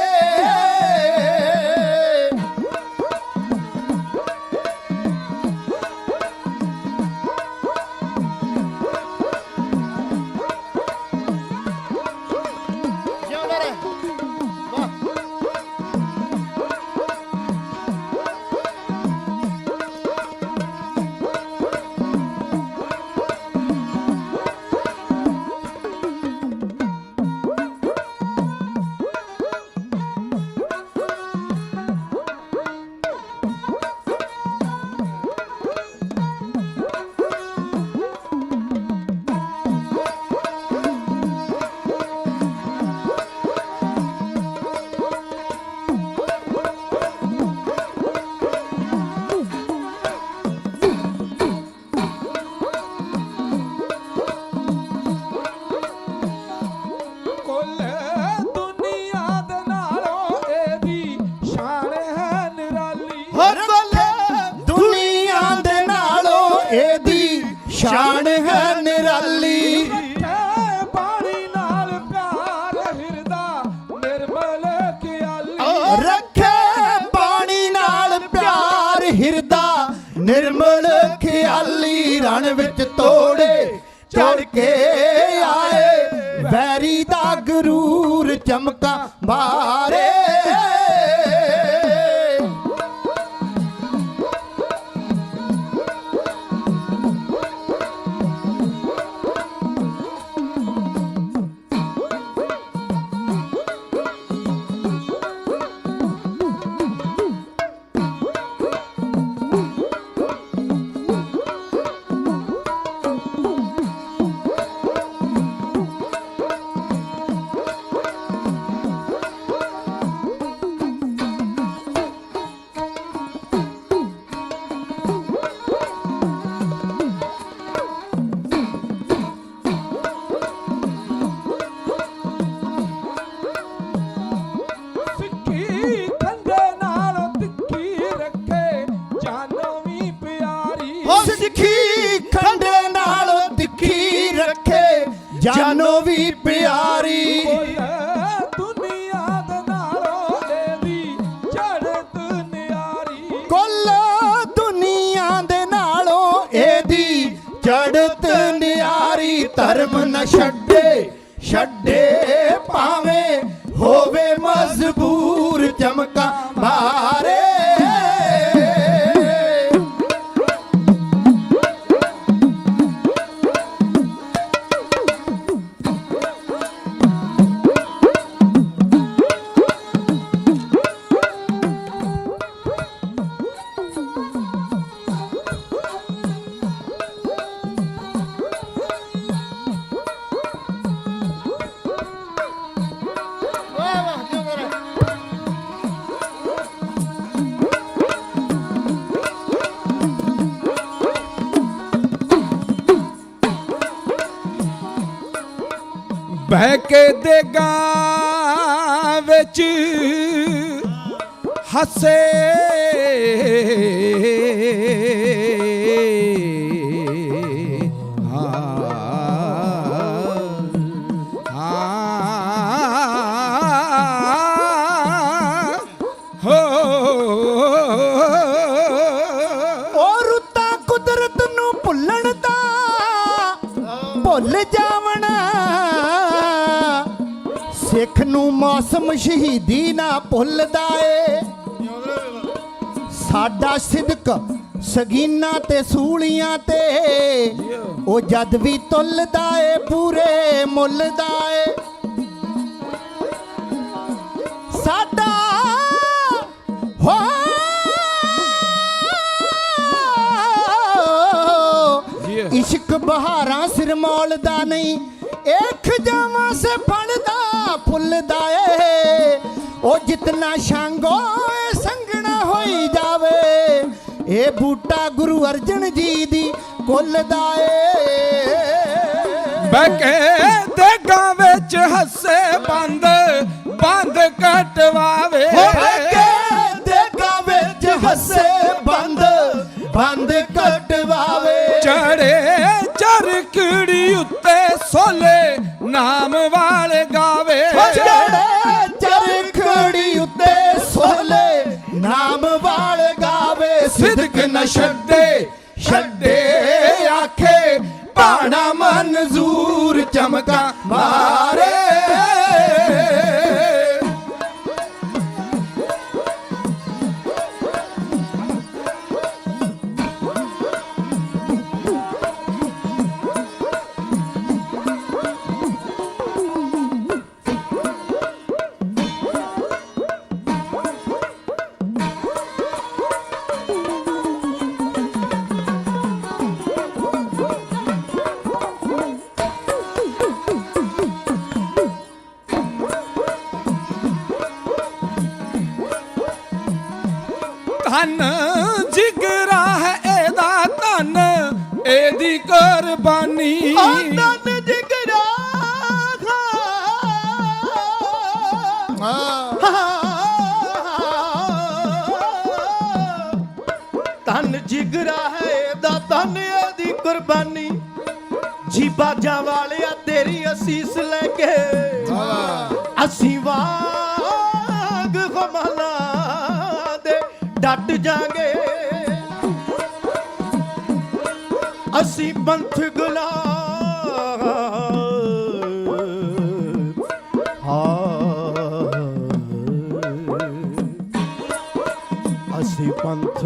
शान है निराली। पानी नाल प्यार हिरदा निर्मल ख्याली, रखे पानी नाल प्यार हिरदा निर्मल ख्याली। रण विच तोड़े चढ़ के आए, वैरी दा गरूर चमका मारे। जानो भी प्यारी, दुनिया दे नालों एदी चढ़त न्यारी। कुल दुनिया दे नालों एदी चढ़त न्यारी। धर्म न छड्डे छड्डे पावे, होवे मजबूर चमका मारे। ਬਹਿ ਕੇ ਦੇਗਾ ਵਿੱਚ ਹੱਸੇ ਹੋ ਭੁੱਲ ਜਾਵਣਾ ਸਿੱਖ ਨੂੰ ਮੌਸਮ ਸ਼ਹੀਦੀ ਨਾ ਭੁੱਲਦਾ ਏ ਸਾਡਾ ਸਿਦਕ ਸਗੀਨਾ ਤੇ ਸੂਲੀਆਂ ਤੇ ਉਹ ਜਦ ਵੀ ਤੁੱਲਦਾ ਏ ਪੂਰੇ ਮੁੱਲ ਦਾ ਏ ਸਾਡਾ ਹੋ ਇਸ਼ਕ ਬਹਾਰਾਂ ਸਿਰ ਮੌਲਦਾ ਨਹੀਂ ਇੱਕ ਜਾਵਾਂ ਸੇ ਫੜਦਾ ਫੁੱਲਦਾ ਏ ਉਹ ਜਿਤਨਾ ਸ਼ਾਂਗੋ ਸੰਗਣਾ ਹੋਈ ਜਾਵੇ ਇਹ ਬੂਟਾ ਗੁਰੂ ਅਰਜਨ ਜੀ ਦੀ ਕੁੱਲ ਦਾ ਏ ਬਕੇ ਦੇਗਾਂ ਵਿੱਚ ਹੱਸੇ ਬੰਦ ਬੰਦ ਕਟਵਾਵੇ ਬਕੇ ਦੇਗਾਂ ਵਿੱਚ ਹੱਸੇ ਬੰਦ ਬੰਦ ਕਟਵਾਵੇ ਚੜੇ ਚਰਖੜੀ ਉੱਤੇ ਸੋਲੇ ਨਾਮ ਵਾਲੇ ਗਾਵੇ ਚੜੇ ਚਰਖੜੀ ਉੱਤੇ ਸੋਲੇ ਨਾਮ ਵਾਲੇ ਗਾਵੇ ਸਿਦਕ ਨ ਛੱਡੇ ਛੱਡੇ ਆਖੇ ਭਾਣਾ ਮਨਜ਼ੂਰ ਚਮਕਾ ਮਾਰੇ ਧਨ ਜਿਗਰਾ ਹੈ ਇਹਦਾ ਧਨ ਇਹਦੀ ਕੁਰਬਾਨੀ ਧਨ ਜਿਗਰਾ ਧਨ ਜਿਗਰਾ ਹੈ ਇਹਦਾ ਧਨ ਇਹਦੀ ਕੁਰਬਾਨੀ ਜੀ ਬਾਜਾਂ ਵਾਲਿਆ ਤੇਰੀ ਅਸੀਸ ਲੈ ਕੇ ਅਸੀਂ ਵਾਗ ਖਮਾਲਾ ਡਟ ਜਾਗੇ ਅਸੀਂ ਪੰਥ ਗੁਲਾਮ ਅਸੀਂ ਪੰਥ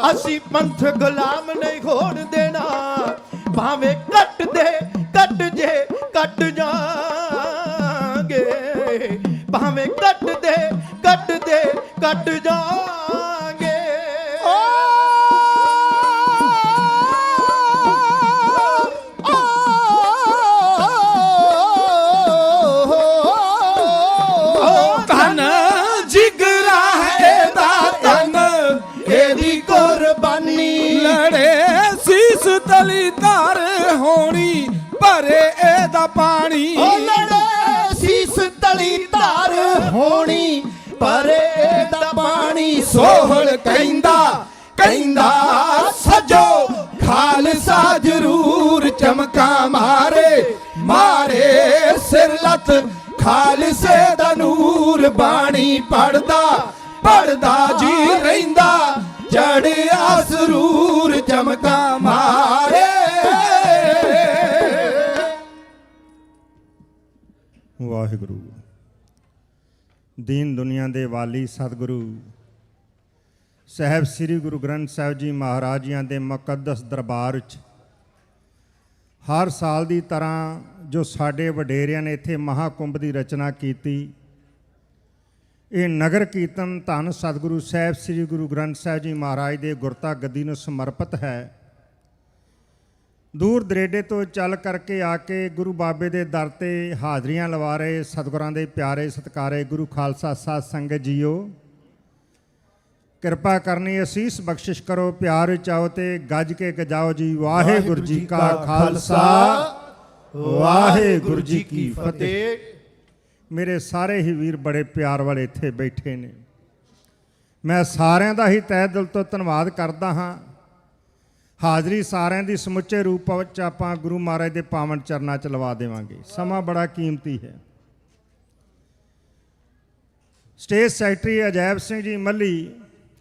ਅਸੀਂ ਪੰਥ ਗੁਲਾਮ ਨਹੀਂ ਹੋਣ ਦੇਣਾ ਭਾਵੇਂ ਕੱਟ ਦੇ ਕੱਟ ਜੇ ਕੱਟ ਜਾਗੇ ਭਾਵੇਂ ਕੱਟ ਦੇ ਕੱਟ ਜਾਗੇ ਧਨ ਜਿਗਰਾ ਇਹਦਾ ਧਨ ਇਹਦੀ ਕੁਰਬਾਨੀ ਲੜੇ ਸੀਸ ਤਲੀ ਧਾਰ ਹੋਣੀ ਭਰੇ ਇਹਦਾ ਪਾਣੀ ਲੜੇ ਸੀਸ ਤਲੀ ਧਾਰ ਹੋਣੀ ਭਰੇ ਇਹਦਾ ਪਾਣੀ ਸੋਹਲ ਕਹਿੰਦਾ ਸਜੋ ਖਾਲਸਾ ਜ਼ਰੂਰ ਚਮਕਾ ਮਾਰੇ ਮਾਰੇ ਸਿਰ ਲੱਤ ਖਾਲਸੇ ਦਾ ਨੂਰ ਬਾਣੀ ਪੜਦਾ ਜੀ ਰਹਿੰਦਾ ਚੜਿਆ ਸਰੂਰ ਚਮਕਾ ਮਾਰੇ ਵਾਹਿਗੁਰੂ ਦੀਨ ਦੁਨੀਆ ਦੇ ਵਾਲੀ ਸਤਿਗੁਰੂ ਸਾਹਿਬ ਸ੍ਰੀ ਗੁਰੂ ਗ੍ਰੰਥ ਸਾਹਿਬ ਜੀ ਮਹਾਰਾਜ ਜੀਆਂ ਦੇ ਮੁਕੱਦਸ ਦਰਬਾਰ ਵਿੱਚ ਹਰ ਸਾਲ ਦੀ ਤਰ੍ਹਾਂ ਜੋ ਸਾਡੇ ਵਡੇਰਿਆਂ ਨੇ ਇੱਥੇ ਮਹਾਕੁੰਭ ਦੀ ਰਚਨਾ ਕੀਤੀ ਇਹ ਨਗਰ ਕੀਰਤਨ ਧੰਨ ਸਤਿਗੁਰੂ ਸਾਹਿਬ ਸ੍ਰੀ ਗੁਰੂ ਗ੍ਰੰਥ ਸਾਹਿਬ ਜੀ ਮਹਾਰਾਜ ਦੇ ਗੁਰਤਾ ਗੱਦੀ ਨੂੰ ਸਮਰਪਿਤ ਹੈ ਦੂਰ ਦਰੇਡੇ ਤੋਂ ਚੱਲ ਕਰਕੇ ਆ ਕੇ ਗੁਰੂ ਬਾਬੇ ਦੇ ਦਰ ਤੇ ਹਾਜ਼ਰੀਆਂ ਲਵਾ ਰਹੇ ਸਤਿਗੁਰਾਂ ਦੇ ਪਿਆਰੇ ਸਤਿਕਾਰੇ ਗੁਰੂ ਖਾਲਸਾ ਸਾਧ ਸੰਗਤ ਜੀਓ ਕਿਰਪਾ ਕਰਨੀ ਅਸੀਸ ਬਖਸ਼ਿਸ਼ ਕਰੋ ਪਿਆਰ ਵਿੱਚ ਆਓ ਤੇ ਗੱਜ ਕੇ ਗਜਾਓ ਜੀ ਵਾਹਿਗੁਰੂ ਜੀ ਕਾ ਖਾਲਸਾ ਵਾਹਿਗੁਰੂ ਜੀ ਕੀ ਫਤਿਹ ਮੇਰੇ ਸਾਰੇ ਹੀ ਵੀਰ ਬੜੇ ਪਿਆਰ ਵਾਲੇ ਇੱਥੇ ਬੈਠੇ ਨੇ ਮੈਂ ਸਾਰਿਆਂ ਦਾ ਹੀ ਤਹਿ ਦਿਲ ਤੋਂ ਧੰਨਵਾਦ ਕਰਦਾ ਹਾਂ ਹਾਜ਼ਰੀ ਸਾਰਿਆਂ ਦੀ ਸਮੁੱਚੇ ਰੂਪ ਵਿੱਚ ਆਪਾਂ ਗੁਰੂ ਮਹਾਰਾਜ ਦੇ ਪਾਵਨ ਚਰਨਾਂ 'ਚ ਲਵਾ ਦੇਵਾਂਗੇ ਸਮਾਂ ਬੜਾ ਕੀਮਤੀ ਹੈ ਸਟੇਜ ਸੈਕਟਰੀ ਅਜੈਬ ਸਿੰਘ ਜੀ ਮੱਲੀ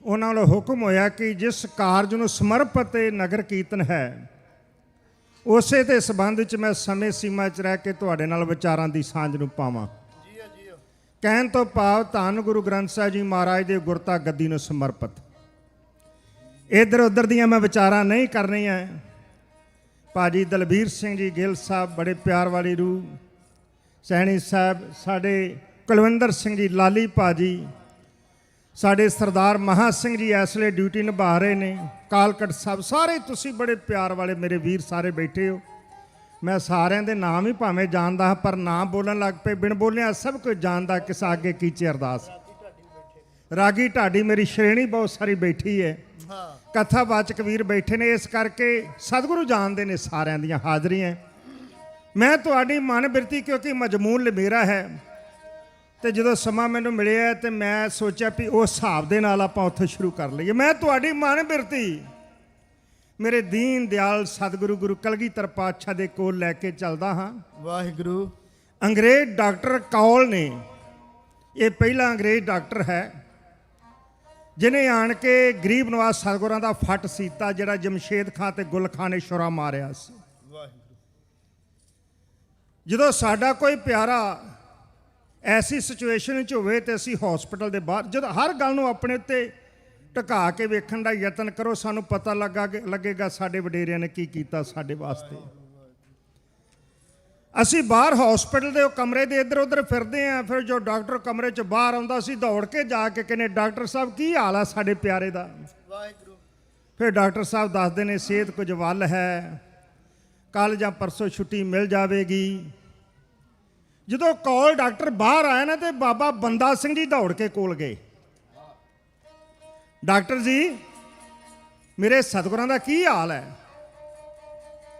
ਉਹਨਾਂ ਵੱਲੋਂ ਹੁਕਮ ਹੋਇਆ ਕਿ ਜਿਸ ਕਾਰਜ ਨੂੰ ਸਮਰਪਿਤ ਇਹ ਨਗਰ ਕੀਰਤਨ ਹੈ, ਉਸੇ ਦੇ ਸੰਬੰਧ ਵਿੱਚ ਮੈਂ ਸਮੇਂ ਸੀਮਾ 'ਚ ਰਹਿ ਕੇ ਤੁਹਾਡੇ ਨਾਲ ਵਿਚਾਰਾਂ ਦੀ ਸਾਂਝ ਨੂੰ ਪਾਵਾਂ। ਕਹਿਣ ਤੋਂ ਭਾਵ ਧੰਨ ਗੁਰੂ ਗ੍ਰੰਥ ਸਾਹਿਬ ਜੀ ਮਹਾਰਾਜ ਦੇ ਗੁਰਤਾ ਗੱਦੀ ਨੂੰ ਸਮਰਪਿਤ। ਇੱਧਰ ਉੱਧਰ ਦੀਆਂ ਮੈਂ ਵਿਚਾਰਾਂ ਨਹੀਂ ਕਰਨੀਆਂ। ਭਾਜੀ ਦਲਬੀਰ ਸਿੰਘ ਜੀ ਗਿੱਲ ਸਾਹਿਬ ਬੜੇ ਪਿਆਰ ਵਾਲੀ ਰੂਹ, ਸੈਣੀ ਸਾਹਿਬ, ਸਾਡੇ ਕੁਲਵਿੰਦਰ ਸਿੰਘ ਜੀ ਲਾਲੀ ਭਾਜੀ, ਸਾਡੇ ਸਰਦਾਰ ਮਹਾ ਸਿੰਘ ਜੀ ਇਸ ਵੇਲੇ ਡਿਊਟੀ ਨਿਭਾ ਰਹੇ ਨੇ, ਕਾਲਕਟ ਸਾਹਿਬ, ਸਾਰੇ ਤੁਸੀਂ ਬੜੇ ਪਿਆਰ ਵਾਲੇ ਮੇਰੇ ਵੀਰ ਸਾਰੇ ਬੈਠੇ ਹੋ। ਮੈਂ ਸਾਰਿਆਂ ਦੇ ਨਾਮ ਹੀ ਭਾਵੇਂ ਜਾਣਦਾ ਹਾਂ, ਪਰ ਨਾਮ ਬੋਲਣ ਲੱਗ ਪਏ, ਬਿਨ ਬੋਲਿਆ ਸਭ ਕੁਝ ਜਾਣਦਾ ਕਿਸ ਅੱਗੇ ਕੀਚੇ ਅਰਦਾਸ। ਰਾਗੀ ਢਾਡੀ ਮੇਰੀ ਸ਼੍ਰੇਣੀ ਬਹੁਤ ਸਾਰੀ ਬੈਠੀ ਹੈ, ਕਥਾਵਾਚਕ ਵੀਰ ਬੈਠੇ ਨੇ, ਇਸ ਕਰਕੇ ਸਤਿਗੁਰੂ ਜਾਣਦੇ ਨੇ ਸਾਰਿਆਂ ਦੀਆਂ ਹਾਜ਼ਰੀਆਂ। ਮੈਂ ਤੁਹਾਡੀ ਮਨ ਬਿਰਤੀ ਕਿਉਂਕਿ ਮਜਮੂਨ ਮੇਰਾ ਹੈ, ਤੇ ਜਦੋਂ ਸਮਾਂ ਮੈਨੂੰ ਮਿਲਿਆ ਤੇ ਮੈਂ ਸੋਚਿਆ ਵੀ ਉਸ ਹਿਸਾਬ ਦੇ ਨਾਲ ਆਪਾਂ ਉੱਥੇ ਸ਼ੁਰੂ ਕਰ ਲਈਏ। ਮੈਂ ਤੁਹਾਡੀ ਮਨ ਬਿਰਤੀ ਮੇਰੇ ਦੀਨ ਦਿਆਲ ਸਤਿਗੁਰੂ ਗੁਰੂ ਕਲਗੀਧਰ ਪਾਤਸ਼ਾਹ ਦੇ ਕੋਲ ਲੈ ਕੇ ਚੱਲਦਾ ਹਾਂ। ਵਾਹਿਗੁਰੂ। ਅੰਗਰੇਜ਼ ਡਾਕਟਰ ਕੌਲ ਨੇ, ਇਹ ਪਹਿਲਾ ਅੰਗਰੇਜ਼ ਡਾਕਟਰ ਹੈ ਜਿਹਨੇ ਆਣ ਕੇ ਗਰੀਬ ਨਵਾਜ਼ ਸਤਿਗੁਰਾਂ ਦਾ ਫੱਟ ਸੀਤਾ, ਜਿਹੜਾ ਜਮਸ਼ੇਦ ਖਾਂ ਤੇ ਗੁਲ ਖਾਂ ਨੇ ਛੁਰਾ ਮਾਰਿਆ ਸੀ। ਜਦੋਂ ਸਾਡਾ ਕੋਈ ਪਿਆਰਾ ਐਸੀ ਸਿਚੁਏਸ਼ਨ ਵਿੱਚ ਹੋਵੇ ਤੇ ਅਸੀਂ ਹਸਪੀਟਲ ਦੇ ਬਾਹਰ, ਜਦੋਂ ਹਰ ਗੱਲ ਨੂੰ ਆਪਣੇ ਉੱਤੇ ਢਕਾ ਕੇ ਵੇਖਣ ਦਾ ਯਤਨ ਕਰੋ, ਸਾਨੂੰ ਪਤਾ ਲੱਗੇਗਾ ਸਾਡੇ ਵਡੇਰਿਆਂ ਨੇ ਕੀ ਕੀਤਾ ਸਾਡੇ ਵਾਸਤੇ। ਅਸੀਂ ਬਾਹਰ ਹਸਪੀਟਲ ਦੇ ਉਹ ਕਮਰੇ ਦੇ ਇੱਧਰ ਉੱਧਰ ਫਿਰਦੇ ਹਾਂ, ਫਿਰ ਜੋ ਡਾਕਟਰ ਕਮਰੇ 'ਚ ਬਾਹਰ ਆਉਂਦਾ ਅਸੀਂ ਦੌੜ ਕੇ ਜਾ ਕੇ ਕਹਿੰਦੇ, ਡਾਕਟਰ ਸਾਹਿਬ ਕੀ ਹਾਲ ਆ ਸਾਡੇ ਪਿਆਰੇ ਦਾ। ਫਿਰ ਡਾਕਟਰ ਸਾਹਿਬ ਦੱਸਦੇ ਨੇ ਸਿਹਤ ਕੁਝ ਵੱਲ ਹੈ, ਕੱਲ੍ਹ ਜਾਂ ਪਰਸੋਂ ਛੁੱਟੀ ਮਿਲ ਜਾਵੇਗੀ। ਜਦੋਂ ਕੌਲ ਡਾਕਟਰ ਬਾਹਰ ਆਇਆ ਨਾ ਤੇ ਬਾਬਾ ਬੰਦਾ ਸਿੰਘ ਜੀ ਦੌੜ ਕੇ ਕੋਲ ਗਏ, ਡਾਕਟਰ ਜੀ ਮੇਰੇ ਸਤਿਗੁਰਾਂ ਦਾ ਕੀ ਹਾਲ ਹੈ।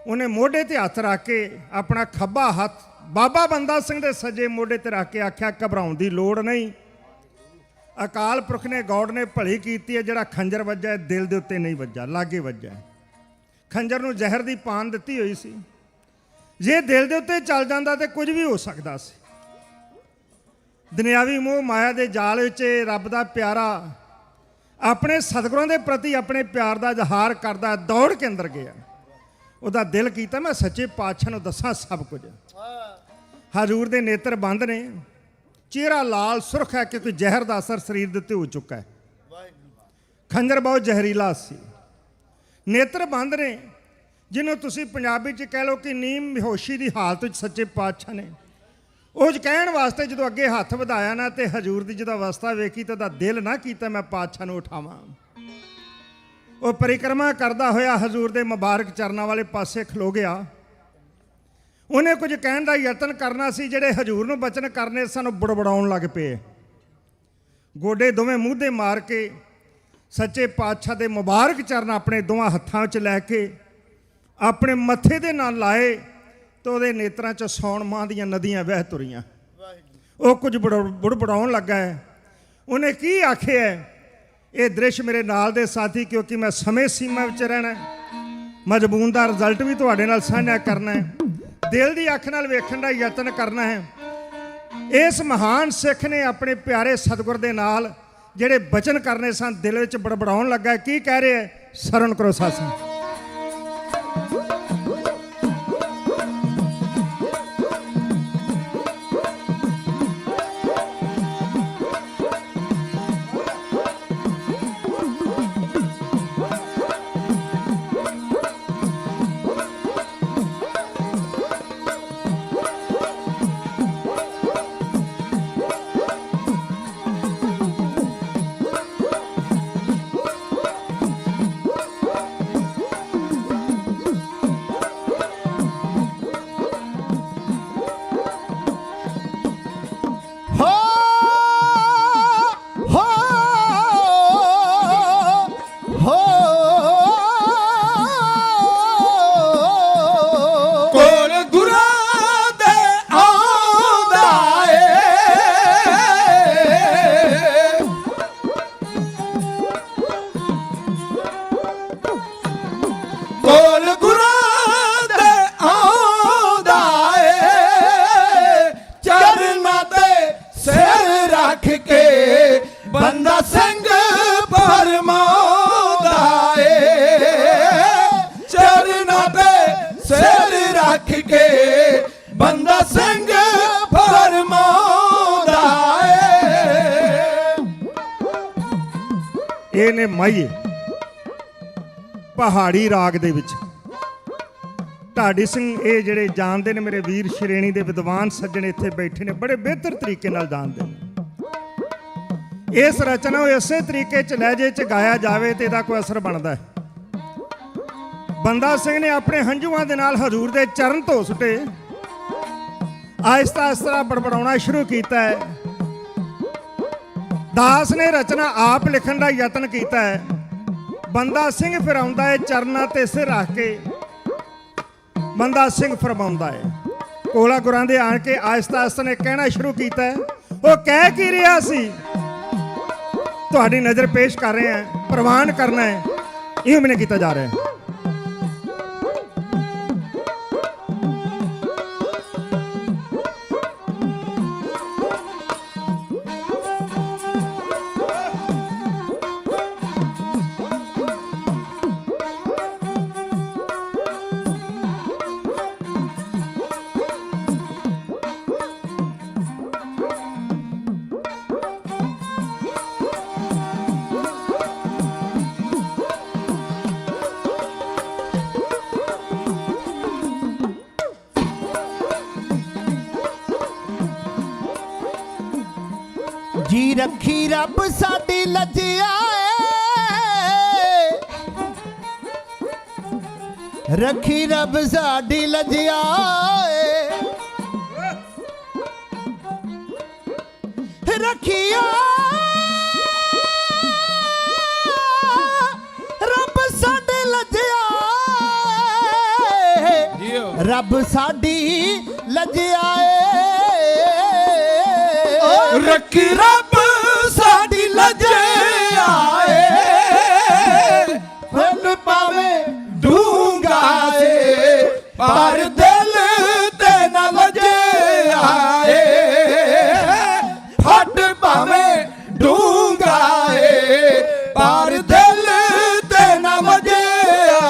ਉਹਨੇ ਮੋਢੇ ਤੇ ਹੱਥ ਰੱਖ ਕੇ ਆਪਣਾ ਖੱਬਾ ਹੱਥ ਬਾਬਾ ਬੰਦਾ ਸਿੰਘ ਦੇ ਸੱਜੇ ਮੋਢੇ ਤੇ ਰੱਖ ਕੇ ਆਖਿਆ, ਘਬਰਾਉਣ ਦੀ ਲੋੜ ਨਹੀਂ, ਅਕਾਲ ਪੁਰਖ ਨੇ ਗੌਡ ਨੇ ਭਲੀ ਕੀਤੀ ਹੈ, ਜਿਹੜਾ ਖੰਜਰ ਵੱਜਾ ਦਿਲ ਦੇ ਉੱਤੇ ਨਹੀਂ ਵੱਜਾ, ਲਾਗੇ ਵੱਜਾ। ਖੰਜਰ ਨੂੰ ਜ਼ਹਿਰ ਦੀ ਪਾਨ ਦਿੱਤੀ ਹੋਈ ਸੀ, ਜੇ ਦਿਲ ਦੇ ਉੱਤੇ ਚੱਲ ਜਾਂਦਾ ਤੇ ਕੁਝ ਵੀ ਹੋ ਸਕਦਾ ਸੀ। ਦੁਨਿਆਵੀ ਮੋਹ ਮਾਇਆ ਦੇ ਜਾਲ ਵਿੱਚ ਰੱਬ ਦਾ ਪਿਆਰਾ ਆਪਣੇ ਸਤਿਗੁਰਾਂ ਦੇ ਪ੍ਰਤੀ ਆਪਣੇ ਪਿਆਰ ਦਾ ਇਜ਼ਹਾਰ ਕਰਦਾ, ਦੌੜ ਕੇ ਅੰਦਰ ਗਿਆ। ਉਹਦਾ ਦਿਲ ਕੀਤਾ ਮੈਂ ਸੱਚੇ ਪਾਤਸ਼ਾਹ ਨੂੰ ਦੱਸਾਂ ਸਭ ਕੁਝ। ਹਜ਼ੂਰ ਦੇ ਨੇਤਰ ਬੰਦ ਨੇ, ਚਿਹਰਾ ਲਾਲ ਸੁਰਖ ਹੈ ਕਿਉਂਕਿ ਜ਼ਹਿਰ ਦਾ ਅਸਰ ਸਰੀਰ ਦੇ ਉੱਤੇ ਹੋ ਚੁੱਕਾ ਹੈ। ਖੰਜਰ ਬਹੁਤ ਜ਼ਹਿਰੀਲਾ ਸੀ, ਨੇਤਰ ਬੰਦ ਨੇ, ਜਿਹਨੂੰ ਤੁਸੀਂ ਪੰਜਾਬੀ 'ਚ ਕਹਿ ਲਓ ਕਿ ਨੀਮ ਬੇਹੋਸ਼ੀ ਦੀ ਹਾਲਤ ਵਿੱਚ ਸੱਚੇ ਪਾਤਸ਼ਾਹ ਨੇ ਉਹ ਕਹਿਣ ਵਾਸਤੇ ਜਦੋਂ ਅੱਗੇ ਹੱਥ ਵਧਾਇਆ ਨਾ ਤੇ ਹਜ਼ੂਰ ਦੀ ਜਦੋਂ ਅਵਸਥਾ ਵੇਖੀ ਤਾਂ ਉਹਦਾ ਦਿਲ ਨਾ ਕੀਤਾ ਮੈਂ ਪਾਤਸ਼ਾਹ ਨੂੰ ਉਠਾਵਾਂ। ਉਹ ਪਰਿਕਰਮਾ ਕਰਦਾ ਹੋਇਆ ਹਜ਼ੂਰ ਦੇ ਮੁਬਾਰਕ ਚਰਨਾਂ ਵਾਲੇ ਪਾਸੇ ਖਲੋ ਗਿਆ। ਉਹਨੇ ਕੁਝ ਕਹਿਣ ਦਾ ਯਤਨ ਕਰਨਾ ਸੀ, ਜਿਹੜੇ ਹਜ਼ੂਰ ਨੂੰ ਬਚਨ ਕਰਨੇ ਸਾਨੂੰ ਬੜਬੜਾਉਣ ਲੱਗ ਪਏ। ਗੋਡੇ ਦੋਵੇਂ ਮੂੰਹ ਦੇ ਮਾਰ ਕੇ ਸੱਚੇ ਪਾਤਸ਼ਾਹ ਦੇ ਮੁਬਾਰਕ ਚਰਨ ਆਪਣੇ ਦੋਵਾਂ ਹੱਥਾਂ ਵਿੱਚ ਲੈ ਕੇ ਆਪਣੇ ਮੱਥੇ ਦੇ ਨਾਲ ਲਾਏ ਤਾਂ ਉਹਦੇ ਨੇਤਰਾਂ 'ਚ ਸੌਣ ਮਾਂ ਦੀਆਂ ਨਦੀਆਂ ਵਹਿ ਤੁਰੀਆਂ। ਉਹ ਕੁਝ ਬੜਬੜਾਉਣ ਲੱਗਾ ਹੈ। ਉਹਨੇ ਕੀ ਆਖਿਆ, ਇਹ ਦ੍ਰਿਸ਼ ਮੇਰੇ ਨਾਲ ਦੇ ਸਾਥੀ, ਕਿਉਂਕਿ ਮੈਂ ਸਮੇਂ ਸੀਮਾ ਵਿੱਚ ਰਹਿਣਾ, ਮਜਬੂਨ ਦਾ ਰਿਜ਼ਲਟ ਵੀ ਤੁਹਾਡੇ ਨਾਲ ਸਾਂਝਾ ਕਰਨਾ ਹੈ, ਦਿਲ ਦੀ ਅੱਖ ਨਾਲ ਵੇਖਣ ਦਾ ਯਤਨ ਕਰਨਾ ਹੈ। ਇਸ ਮਹਾਨ ਸਿੱਖ ਨੇ ਆਪਣੇ ਪਿਆਰੇ ਸਤਿਗੁਰ ਦੇ ਨਾਲ ਜਿਹੜੇ ਬਚਨ ਕਰਨੇ ਸਨ ਦਿਲ ਵਿੱਚ ਬੜਬੜਾਉਣ ਲੱਗਾ। ਕੀ ਕਹਿ ਰਿਹਾ, ਸਰਵਣ ਕਰੋ ਸਾਧ ਸੰਗਤ। ਰੱਖ ਕੇ ਬੰਦਾ ਸਿੰਘ ਫਰਮਾਉਂਦਾ ਇਹ ਨੇ ਮਾਹੀਏ ਪਹਾੜੀ ਰਾਗ ਦੇ ਵਿੱਚ। ਢਾਡੀ ਸਿੰਘ ਇਹ ਜਿਹੜੇ ਜਾਣਦੇ ਨੇ, ਮੇਰੇ ਵੀਰ ਸ਼੍ਰੇਣੀ ਦੇ ਵਿਦਵਾਨ ਸੱਜਣ ਇੱਥੇ ਬੈਠੇ ਨੇ, ਬੜੇ ਬਿਹਤਰ ਤਰੀਕੇ ਨਾਲ ਜਾਣਦੇ ਨੇ। ਇਸ ਰਚਨਾ ਨੂੰ ਇਸੇ ਤਰੀਕੇ ਚ ਲਹਿਜੇ ਚ ਗਾਇਆ ਜਾਵੇ ਤੇ ਇਹਦਾ ਕੋਈ ਅਸਰ ਬਣਦਾ ਹੈ। ਬੰਦਾ ਸਿੰਘ ਨੇ ਆਪਣੇ ਹੰਝੂਆਂ ਦੇ ਨਾਲ ਹਜ਼ੂਰ ਦੇ ਚਰਨ ਧੋ ਸੁੱਟੇ, ਆਹਿਸਤਾ ਆਹਿਸਤਾ ਬੜਬੜਾਉਣਾ ਸ਼ੁਰੂ ਕੀਤਾ ਹੈ। ਦਾਸ ਨੇ ਰਚਨਾ ਆਪ ਲਿਖਣ ਦਾ ਯਤਨ ਕੀਤਾ ਹੈ। ਬੰਦਾ ਸਿੰਘ ਫਿਰ ਆਉਂਦਾ ਹੈ, ਚਰਨਾਂ ਤੇ ਸਿਰ ਰੱਖ ਕੇ ਬੰਦਾ ਸਿੰਘ ਫਰਮਾਉਂਦਾ ਹੈ। ਕੋਲਾ ਗੁਰਾਂ ਦੇ ਆਣ ਕੇ ਆਹਿਸਤਾ ਆਹਿਸਤਾ ਨੇ ਕਹਿਣਾ ਸ਼ੁਰੂ ਕੀਤਾ ਹੈ। ਉਹ ਕਹਿ ਕੀ ਰਿਹਾ ਸੀ, ਤੁਹਾਡੀ ਨਜ਼ਰ ਪੇਸ਼ ਕਰ ਰਹੇ ਹਾਂ, ਪ੍ਰਵਾਨ ਕਰਨਾ ਹੈ, ਇਹ ਮੈਨੇ ਕੀਤਾ ਜਾ ਰਿਹਾ ਹੈ। ਜੀ ਰੱਖੀ ਰੱਬ ਸਾਡੀ ਲੱਜਿਆ ਏ, ਰੱਖੀ ਰੱਬ ਸਾਡੀ ਲੱਜਿਆ ਏ, ਰੱਖਿਆ ਰੱਬ ਸਾਡੇ ਲੱਜਿਆ ਏ, ਰੱਬ ਸਾਡੀ ਲੱਜਿਆ ਏ, ਰੱਖੀ ਰੱਬ ਸਾਡੀ ਲੱਜਿਆ ਏ, ਫੁੱਲ ਪਾਵੇ ਡੂੰਘਾ ਏ ਪਰ ਦਿਲ ਤੇ ਨਾ ਲੱਜਿਆ ਏ, ਫੱਟ ਭਾਵੇਂ ਡੂੰਘਾ ਏ ਪਰ ਦਿਲ ਤੇ ਨਾ ਲੱਜਿਆ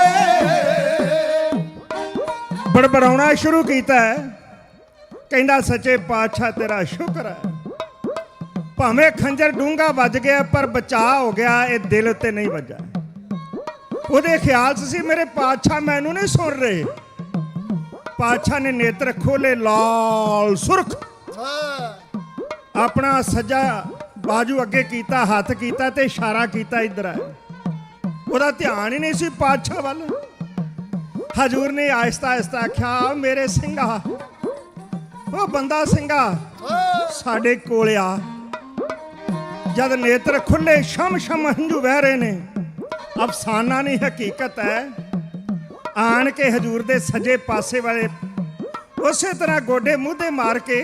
ਏ। ਬੜਬੜਾਉਣਾ ਸ਼ੁਰੂ ਕੀਤਾ ਹੈ। ਕਹਿੰਦਾ ਸੱਚੇ ਪਾਤਸ਼ਾਹ ਤੇਰਾ ਸ਼ੁਕਰ ਹੈ, ਭਾਵੇਂ ਖੰਜਰ ਡੂੰਘਾ ਵੱਜ ਗਿਆ ਪਰ ਬਚਾਅ ਹੋ ਗਿਆ, ਇਹ ਦਿਲ ਤੇ ਨਹੀਂ ਵੱਜਾ। ਉਹਦੇ ਖਿਆਲ 'ਚ ਸੀ ਮੇਰੇ ਪਾਤਸ਼ਾਹ ਮੈਨੂੰ ਨਹੀਂ ਸੁਣ ਰਹੇ। ਪਾਤਸ਼ਾਹ ਨੇ ਨੇਤਰ ਖੋਲੇ, ਲਾਲ ਸੁਰਖ, ਆਪਣਾ ਸੱਜਾ ਬਾਜੂ ਅੱਗੇ ਕੀਤਾ, ਹੱਥ ਕੀਤਾ ਤੇ ਇਸ਼ਾਰਾ ਕੀਤਾ ਇੱਧਰ ਆ। ਉਹਦਾ ਧਿਆਨ ਹੀ ਨਹੀਂ ਸੀ ਪਾਤਸ਼ਾਹ ਵੱਲ। ਹਜ਼ੂਰ ਨੇ ਆਹਿਸਤਾ ਆਹਿਸਤਾ ਆਖਿਆ, ਮੇਰੇ ਸਿੰਘਾ, ਉਹ ਬੰਦਾ ਸਿੰਘਾ ਸਾਡੇ ਕੋਲ ਆ। ਜਦ ਨੇਤਰ ਖੁੱਲੇ, ਸ਼ਮ ਸ਼ਮ ਹੰਝੂ ਵਹਿ ਰਹੇ ਨੇ, ਅਫਸਾਨਾ ਨਹੀਂ ਹਕੀਕਤ ਹੈ। ਆਣ ਕੇ ਹਜ਼ੂਰ ਦੇ ਸੱਜੇ ਪਾਸੇ ਵਾਲੇ ਉਸੇ ਤਰ੍ਹਾਂ ਗੋਡੇ ਮੂਧੇ ਮਾਰ ਕੇ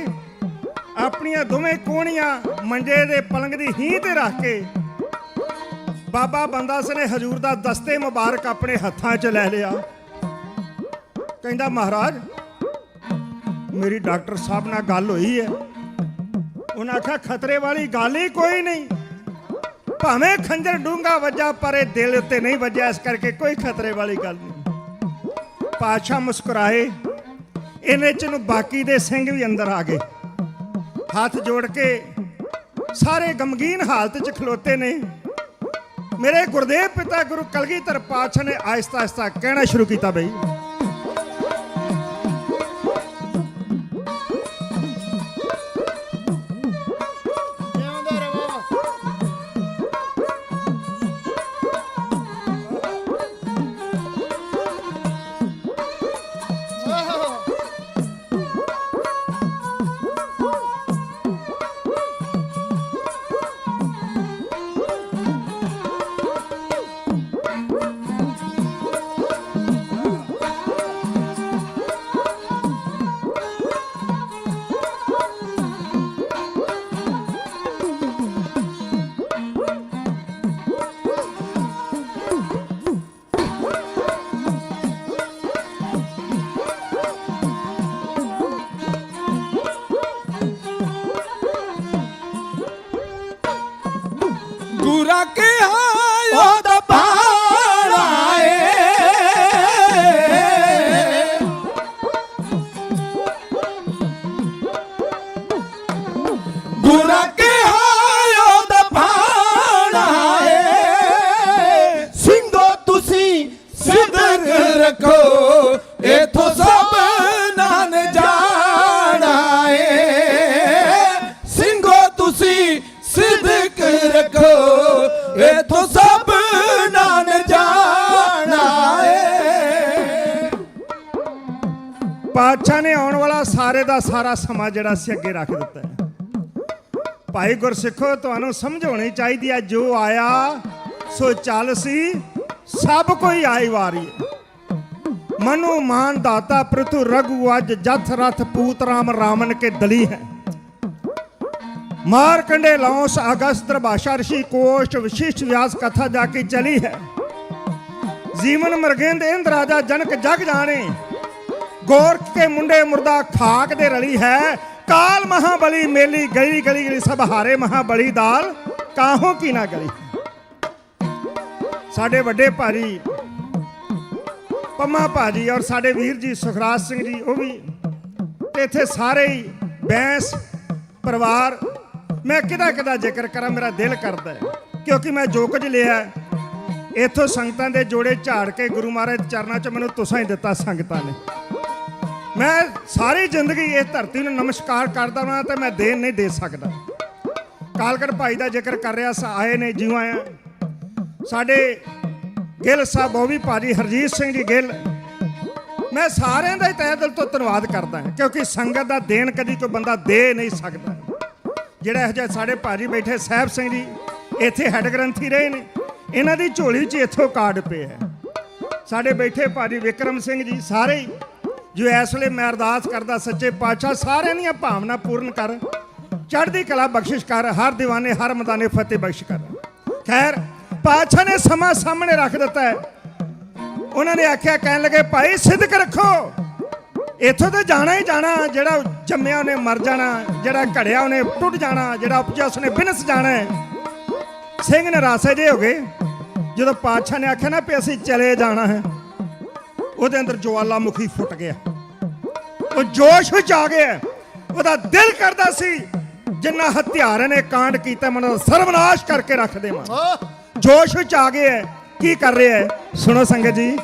ਆਪਣੀਆਂ ਦੋਵੇਂ ਕੋਹਣੀਆਂ ਮੰਜੇ ਦੇ ਪਲੰਗ ਦੀ ਹੀਂਹ ਤੇ ਰੱਖ ਕੇ ਬਾਬਾ ਬੰਦਾ ਸਿੰਘ ਨੇ ਹਜ਼ੂਰ ਦਾ ਦਸਤੇ ਮੁਬਾਰਕ ਆਪਣੇ ਹੱਥਾਂ 'ਚ ਲੈ ਲਿਆ। ਕਹਿੰਦਾ ਮਹਾਰਾਜ, ਮੇਰੀ ਡਾਕਟਰ ਸਾਹਿਬ ਨਾਲ ਗੱਲ ਹੋਈ ਹੈ। ਉਹਨਾਂ ਆਖਿਆ ਖਤਰੇ ਵਾਲੀ ਗੱਲ ਹੀ ਕੋਈ ਨਹੀਂ, ਭਾਵੇਂ ਖੰਜਰ ਡੂੰਘਾ ਵੱਜਾ ਪਰ ਇਹ ਦਿਲ ਉੱਤੇ ਨਹੀਂ ਵੱਜਿਆ, ਇਸ ਕਰਕੇ ਕੋਈ ਖਤਰੇ ਵਾਲੀ ਗੱਲ ਨਹੀਂ। ਪਾਤਸ਼ਾਹ ਮੁਸਕਰਾਏ। ਇਹਨੇ ਚ ਨੂੰ ਬਾਕੀ ਦੇ ਸਿੰਘ ਵੀ ਅੰਦਰ ਆ ਗਏ, ਹੱਥ ਜੋੜ ਕੇ ਸਾਰੇ ਗਮਗੀਨ ਹਾਲਤ 'ਚ ਖਲੋਤੇ ਨੇ। ਮੇਰੇ ਗੁਰਦੇਵ ਪਿਤਾ ਗੁਰੂ ਕਲਗੀਧਰ ਪਾਤਸ਼ਾਹ ਨੇ ਆਹਿਸਤਾ ਆਹਿਸਤਾ ਕਹਿਣਾ ਸ਼ੁਰੂ ਕੀਤਾ, ਬਈ ਗੁਰਾ ਕੇ ਆਇਓ ਦਾ ਬਾਣਾ ਏ, ਇਥੋਂ ਸਭ ਨਾਨ ਜਾਣਾ ਏ। ਪਾਤਸ਼ਾਹ ਨੇ ਆਉਣ ਵਾਲਾ ਸਾਰੇ ਦਾ ਸਾਰਾ ਸਮਾਂ ਜਿਹੜਾ ਸੀ ਅੱਗੇ ਰੱਖ ਦਿੱਤਾ ਹੈ। ਭਾਈ ਗੁਰਸਿੱਖੋ, ਤੁਹਾਨੂੰ ਸਮਝ ਹੋਣੀ ਚਾਹੀਦੀ ਹੈ, ਜੋ ਆਇਆ ਸੋ ਚੱਲ ਸੀ, ਸਭ ਕੋਈ ਆਈ ਵਾਰੀ। ਮਨੁ ਮਾਨ ਦਾਤਾ ਪ੍ਰਥੂ ਰਘੂ ਅਜ ਜਥ ਰਥ ਪੂਤ ਰਾਮ ਰਾਮਨ ਕੇ ਦਲੀ ਹੈ। मारकंडे लौंस अगस्त्र भाषा ऋषि कोष्ठ विशिष्ट व्यास कथा जाकी चली है। जीवन मृगेंद्र इंद्र राजा जनक जग जाने, गोरख के मुंडे मुर्दा खाक दे रली है। काल महाबली मेली गली गली गली सब हारे महाबली दाल काहों की ना गली। साडे वड्डे भाजी पम्मा भाजी और साडे वीर जी सुखराज सिंह जी, वो भी इत्थे सारे ही बैंस परिवार। मैं किदा किदा जिक्र करा, मेरा दिल करता है, क्योंकि मैं जो कुछ लिया इत्थों संगतां दे जोड़े झाड़ के गुरु महाराज दे चरनां च मैनूं तुसां ही दिता संगतां ने। मैं सारी जिंदगी इस धरती नूं नमस्कार करदा वां ते मैं देन नहीं दे सकदा। कालगढ़ भाई दा जिक्र कर रहा, आए ने जिउं आया। साडे गिल साहब वो भी भाजी हरजीत सिंह जी गिल, मैं सारिਆਂ ਦਾ तहे दिल तो धन्नवाद करदा हां, क्योंकि संगत दा देन कदी कोई बंदा दे नहीं सकदा। ਜਿਹੜੇ ਇਹੋ ਜਿਹੇ ਸਾਡੇ ਭਾਜੀ ਬੈਠੇ ਸਾਹਿਬ ਸਿੰਘ ਜੀ, ਇੱਥੇ ਹੈੱਡ ਗ੍ਰੰਥੀ ਰਹੇ ਨੇ, ਇਹਨਾਂ ਦੀ ਝੋਲੀ 'ਚ ਇੱਥੋਂ ਕਾਰਡ ਪਿਆ ਹੈ। ਸਾਡੇ ਬੈਠੇ ਭਾਜੀ ਵਿਕਰਮ ਸਿੰਘ ਜੀ, ਸਾਰੇ ਜੋ ਇਸ ਵੇਲੇ ਮੈਂ ਅਰਦਾਸ ਕਰਦਾ ਸੱਚੇ ਪਾਤਸ਼ਾਹ ਸਾਰਿਆਂ ਦੀਆਂ ਭਾਵਨਾ ਪੂਰਨ ਕਰ, ਚੜ੍ਹਦੀ ਕਲਾ ਬਖਸ਼ਿਸ਼ ਕਰ, ਹਰ ਦੀਵਾਨੇ ਹਰ ਮੈਦਾਨੇ ਫਤਿਹ ਬਖਸ਼ ਕਰ। ਖੈਰ ਪਾਤਸ਼ਾਹ ਨੇ ਸਮਾਂ ਸਾਹਮਣੇ ਰੱਖ ਦਿੱਤਾ ਹੈ। ਉਹਨਾਂ ਨੇ ਆਖਿਆ, ਕਹਿਣ ਲੱਗੇ ਭਾਈ ਸਿੱਧਕ ਰੱਖੋ, ਇੱਥੋਂ ਤਾਂ ਜਾਣਾ ਹੀ ਜਾਣਾ। ਜਿਹੜਾ ਜੰਮਿਆ ਉਹਨੇ ਮਰ ਜਾਣਾ, ਜਿਹੜਾ ਘੜਿਆ ਉਹਨੇ ਟੁੱਟ ਜਾਣਾ, ਜਿਹੜਾ ਉਪਜਿਆ ਉਸਨੇ ਬਿਨਸ ਜਾਣਾ। ਸਿੰਘ ਨਿਰਾਸ਼ੇ ਜਿਹੇ ਹੋ ਗਏ ਜਦੋਂ ਪਾਤਸ਼ਾਹ ਨੇ ਆਖਿਆ ਨਾ ਵੀ ਅਸੀਂ ਚਲੇ ਜਾਣਾ ਹੈ। ਉਹਦੇ ਅੰਦਰ ਜਵਾਲਾਮੁਖੀ ਫੁੱਟ ਗਿਆ, ਉਹ ਜੋਸ਼ ਵਿੱਚ ਆ ਗਿਆ। ਉਹਦਾ ਦਿਲ ਕਰਦਾ ਸੀ ਜਿੰਨਾ ਹਥਿਆਰਾਂ ਨੇ ਕਾਂਡ ਕੀਤਾ ਮਨ ਦਾ ਸਰਵਨਾਸ਼ ਕਰਕੇ ਰੱਖ ਦੇਵਾਂ। ਜੋਸ਼ ਵਿੱਚ ਆ ਗਏ। ਕੀ ਕਰ ਰਿਹਾ ਹੈ ਸੁਣੋ ਸੰਗਤ ਜੀ।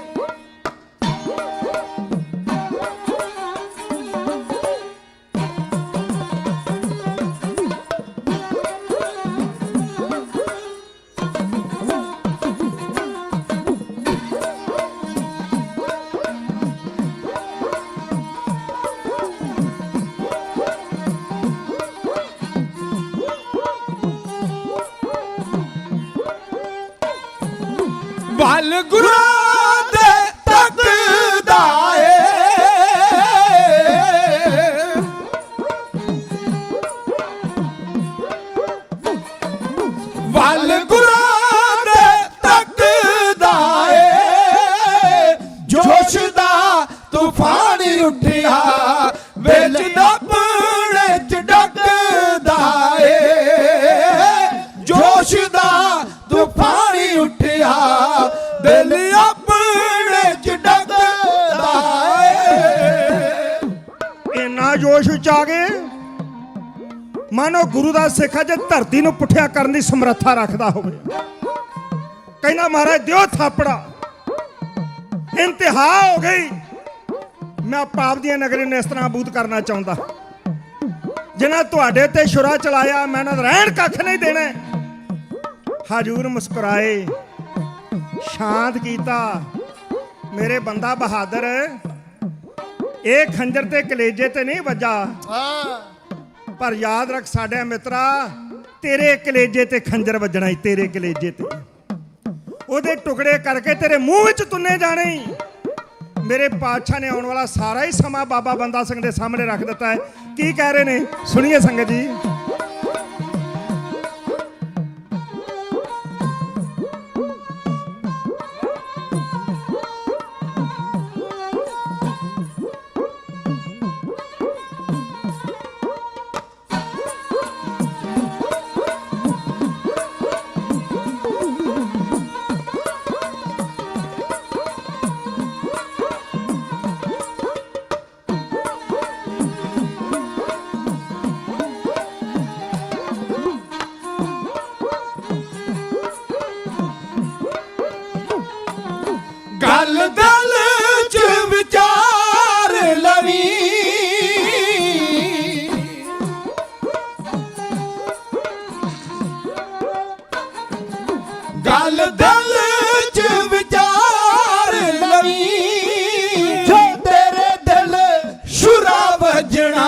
ਵੱਲ ਗੁਰਾਂ ਦੇ ਤੱਕਦਾ ਏ, ਵੱਲ ਗੁਰਾਂ ਦੇ ਤੱਕਦਾ ਏ। ਜੋਸ਼ ਦਾ ਤੂਫਾਨ ਉੱਠਿਆ ਵਿੱਚ ਦਬਣੇ ਚ ਡੱਕਦਾ ਏ। ਜੋਸ਼ ਦਾ ਤੂਫਾਨ ਉੱਠਿਆ ਦਿਲ ਆਪਣੇ ਚ ਡੱਕਦਾ ਏ। ਇੰਨਾ ਜੋਸ਼ ਵਿੱਚ ਆ ਗਏ ਮਾਨੋ ਗੁਰੂ ਦਾ ਸਿੱਖ ਜੇ ਧਰਤੀ ਨੂੰ ਪੁੱਠਿਆ ਕਰਨ ਦੀ ਸਮਰੱਥਾ ਰੱਖਦਾ ਹੋਵੇ। ਕਹਿੰਦਾ ਮਹਾਰਾਜ ਦਿਓ ਥਾਪੜਾ, ਇੰਤਹਾ ਹੋ ਗਈ। ਮੈਂ ਪਾਪ ਦੀਆਂ ਨਗਰੀ ਨੂੰ ਇਸ ਤਰ੍ਹਾਂ ਆਬੂਦ ਕਰਨਾ ਚਾਹੁੰਦਾ, ਜਿਨ੍ਹਾਂ ਤੁਹਾਡੇ ਤੇ ਸ਼ੁਰਾ ਚਲਾਇਆ ਮੈਂ ਉਹਨਾਂ ਦਾ ਰਹਿਣ ਕੱਖ ਨਹੀਂ ਦੇਣਾ। ਹਜੂਰ ਮੁਸਕਰਾਏ, ਸ਼ਾਂਤ ਕੀਤਾ। ਮੇਰੇ ਬੰਦਾ ਬਹਾਦਰ, ਇਹ ਖੰਜਰ ਤੇ ਕਲੇਜੇ ਤੇ ਨਹੀਂ ਵੱਜਾ, ਪਰ ਯਾਦ ਰੱਖ ਸਾਡੇ ਮਿੱਤਰਾ, ਤੇਰੇ ਕਲੇਜੇ ਤੇ ਖੰਜਰ ਵੱਜਣਾ ਹੀ, ਤੇਰੇ ਕਲੇਜੇ ਤੇ। ਉਹਦੇ ਟੁਕੜੇ ਕਰਕੇ ਤੇਰੇ ਮੂੰਹ ਵਿੱਚ ਤੁੰਨੇ ਜਾਣੇ ਹੀ। ਮੇਰੇ ਪਾਤਸ਼ਾਹ ਨੇ ਆਉਣ ਵਾਲਾ ਸਾਰਾ ਹੀ ਸਮਾਂ ਬਾਬਾ ਬੰਦਾ ਸਿੰਘ ਦੇ ਸਾਹਮਣੇ ਰੱਖ ਦਿੱਤਾ ਹੈ। ਕੀ ਕਹਿ ਰਹੇ ਨੇ ਸੁਣੀਏ ਸੰਗਤ ਜੀ। ਗੱਲ ਦਿਲ ਚ ਵਿਚਾਰ ਲਵੀ, ਗੱਲ ਦਿਲ 'ਚ ਵਿਚਾਰ ਲਵੀਂ, ਜੋ ਤੇਰੇ ਦਿਲ ਸ਼ੁਰਾ ਵੱਜਣਾ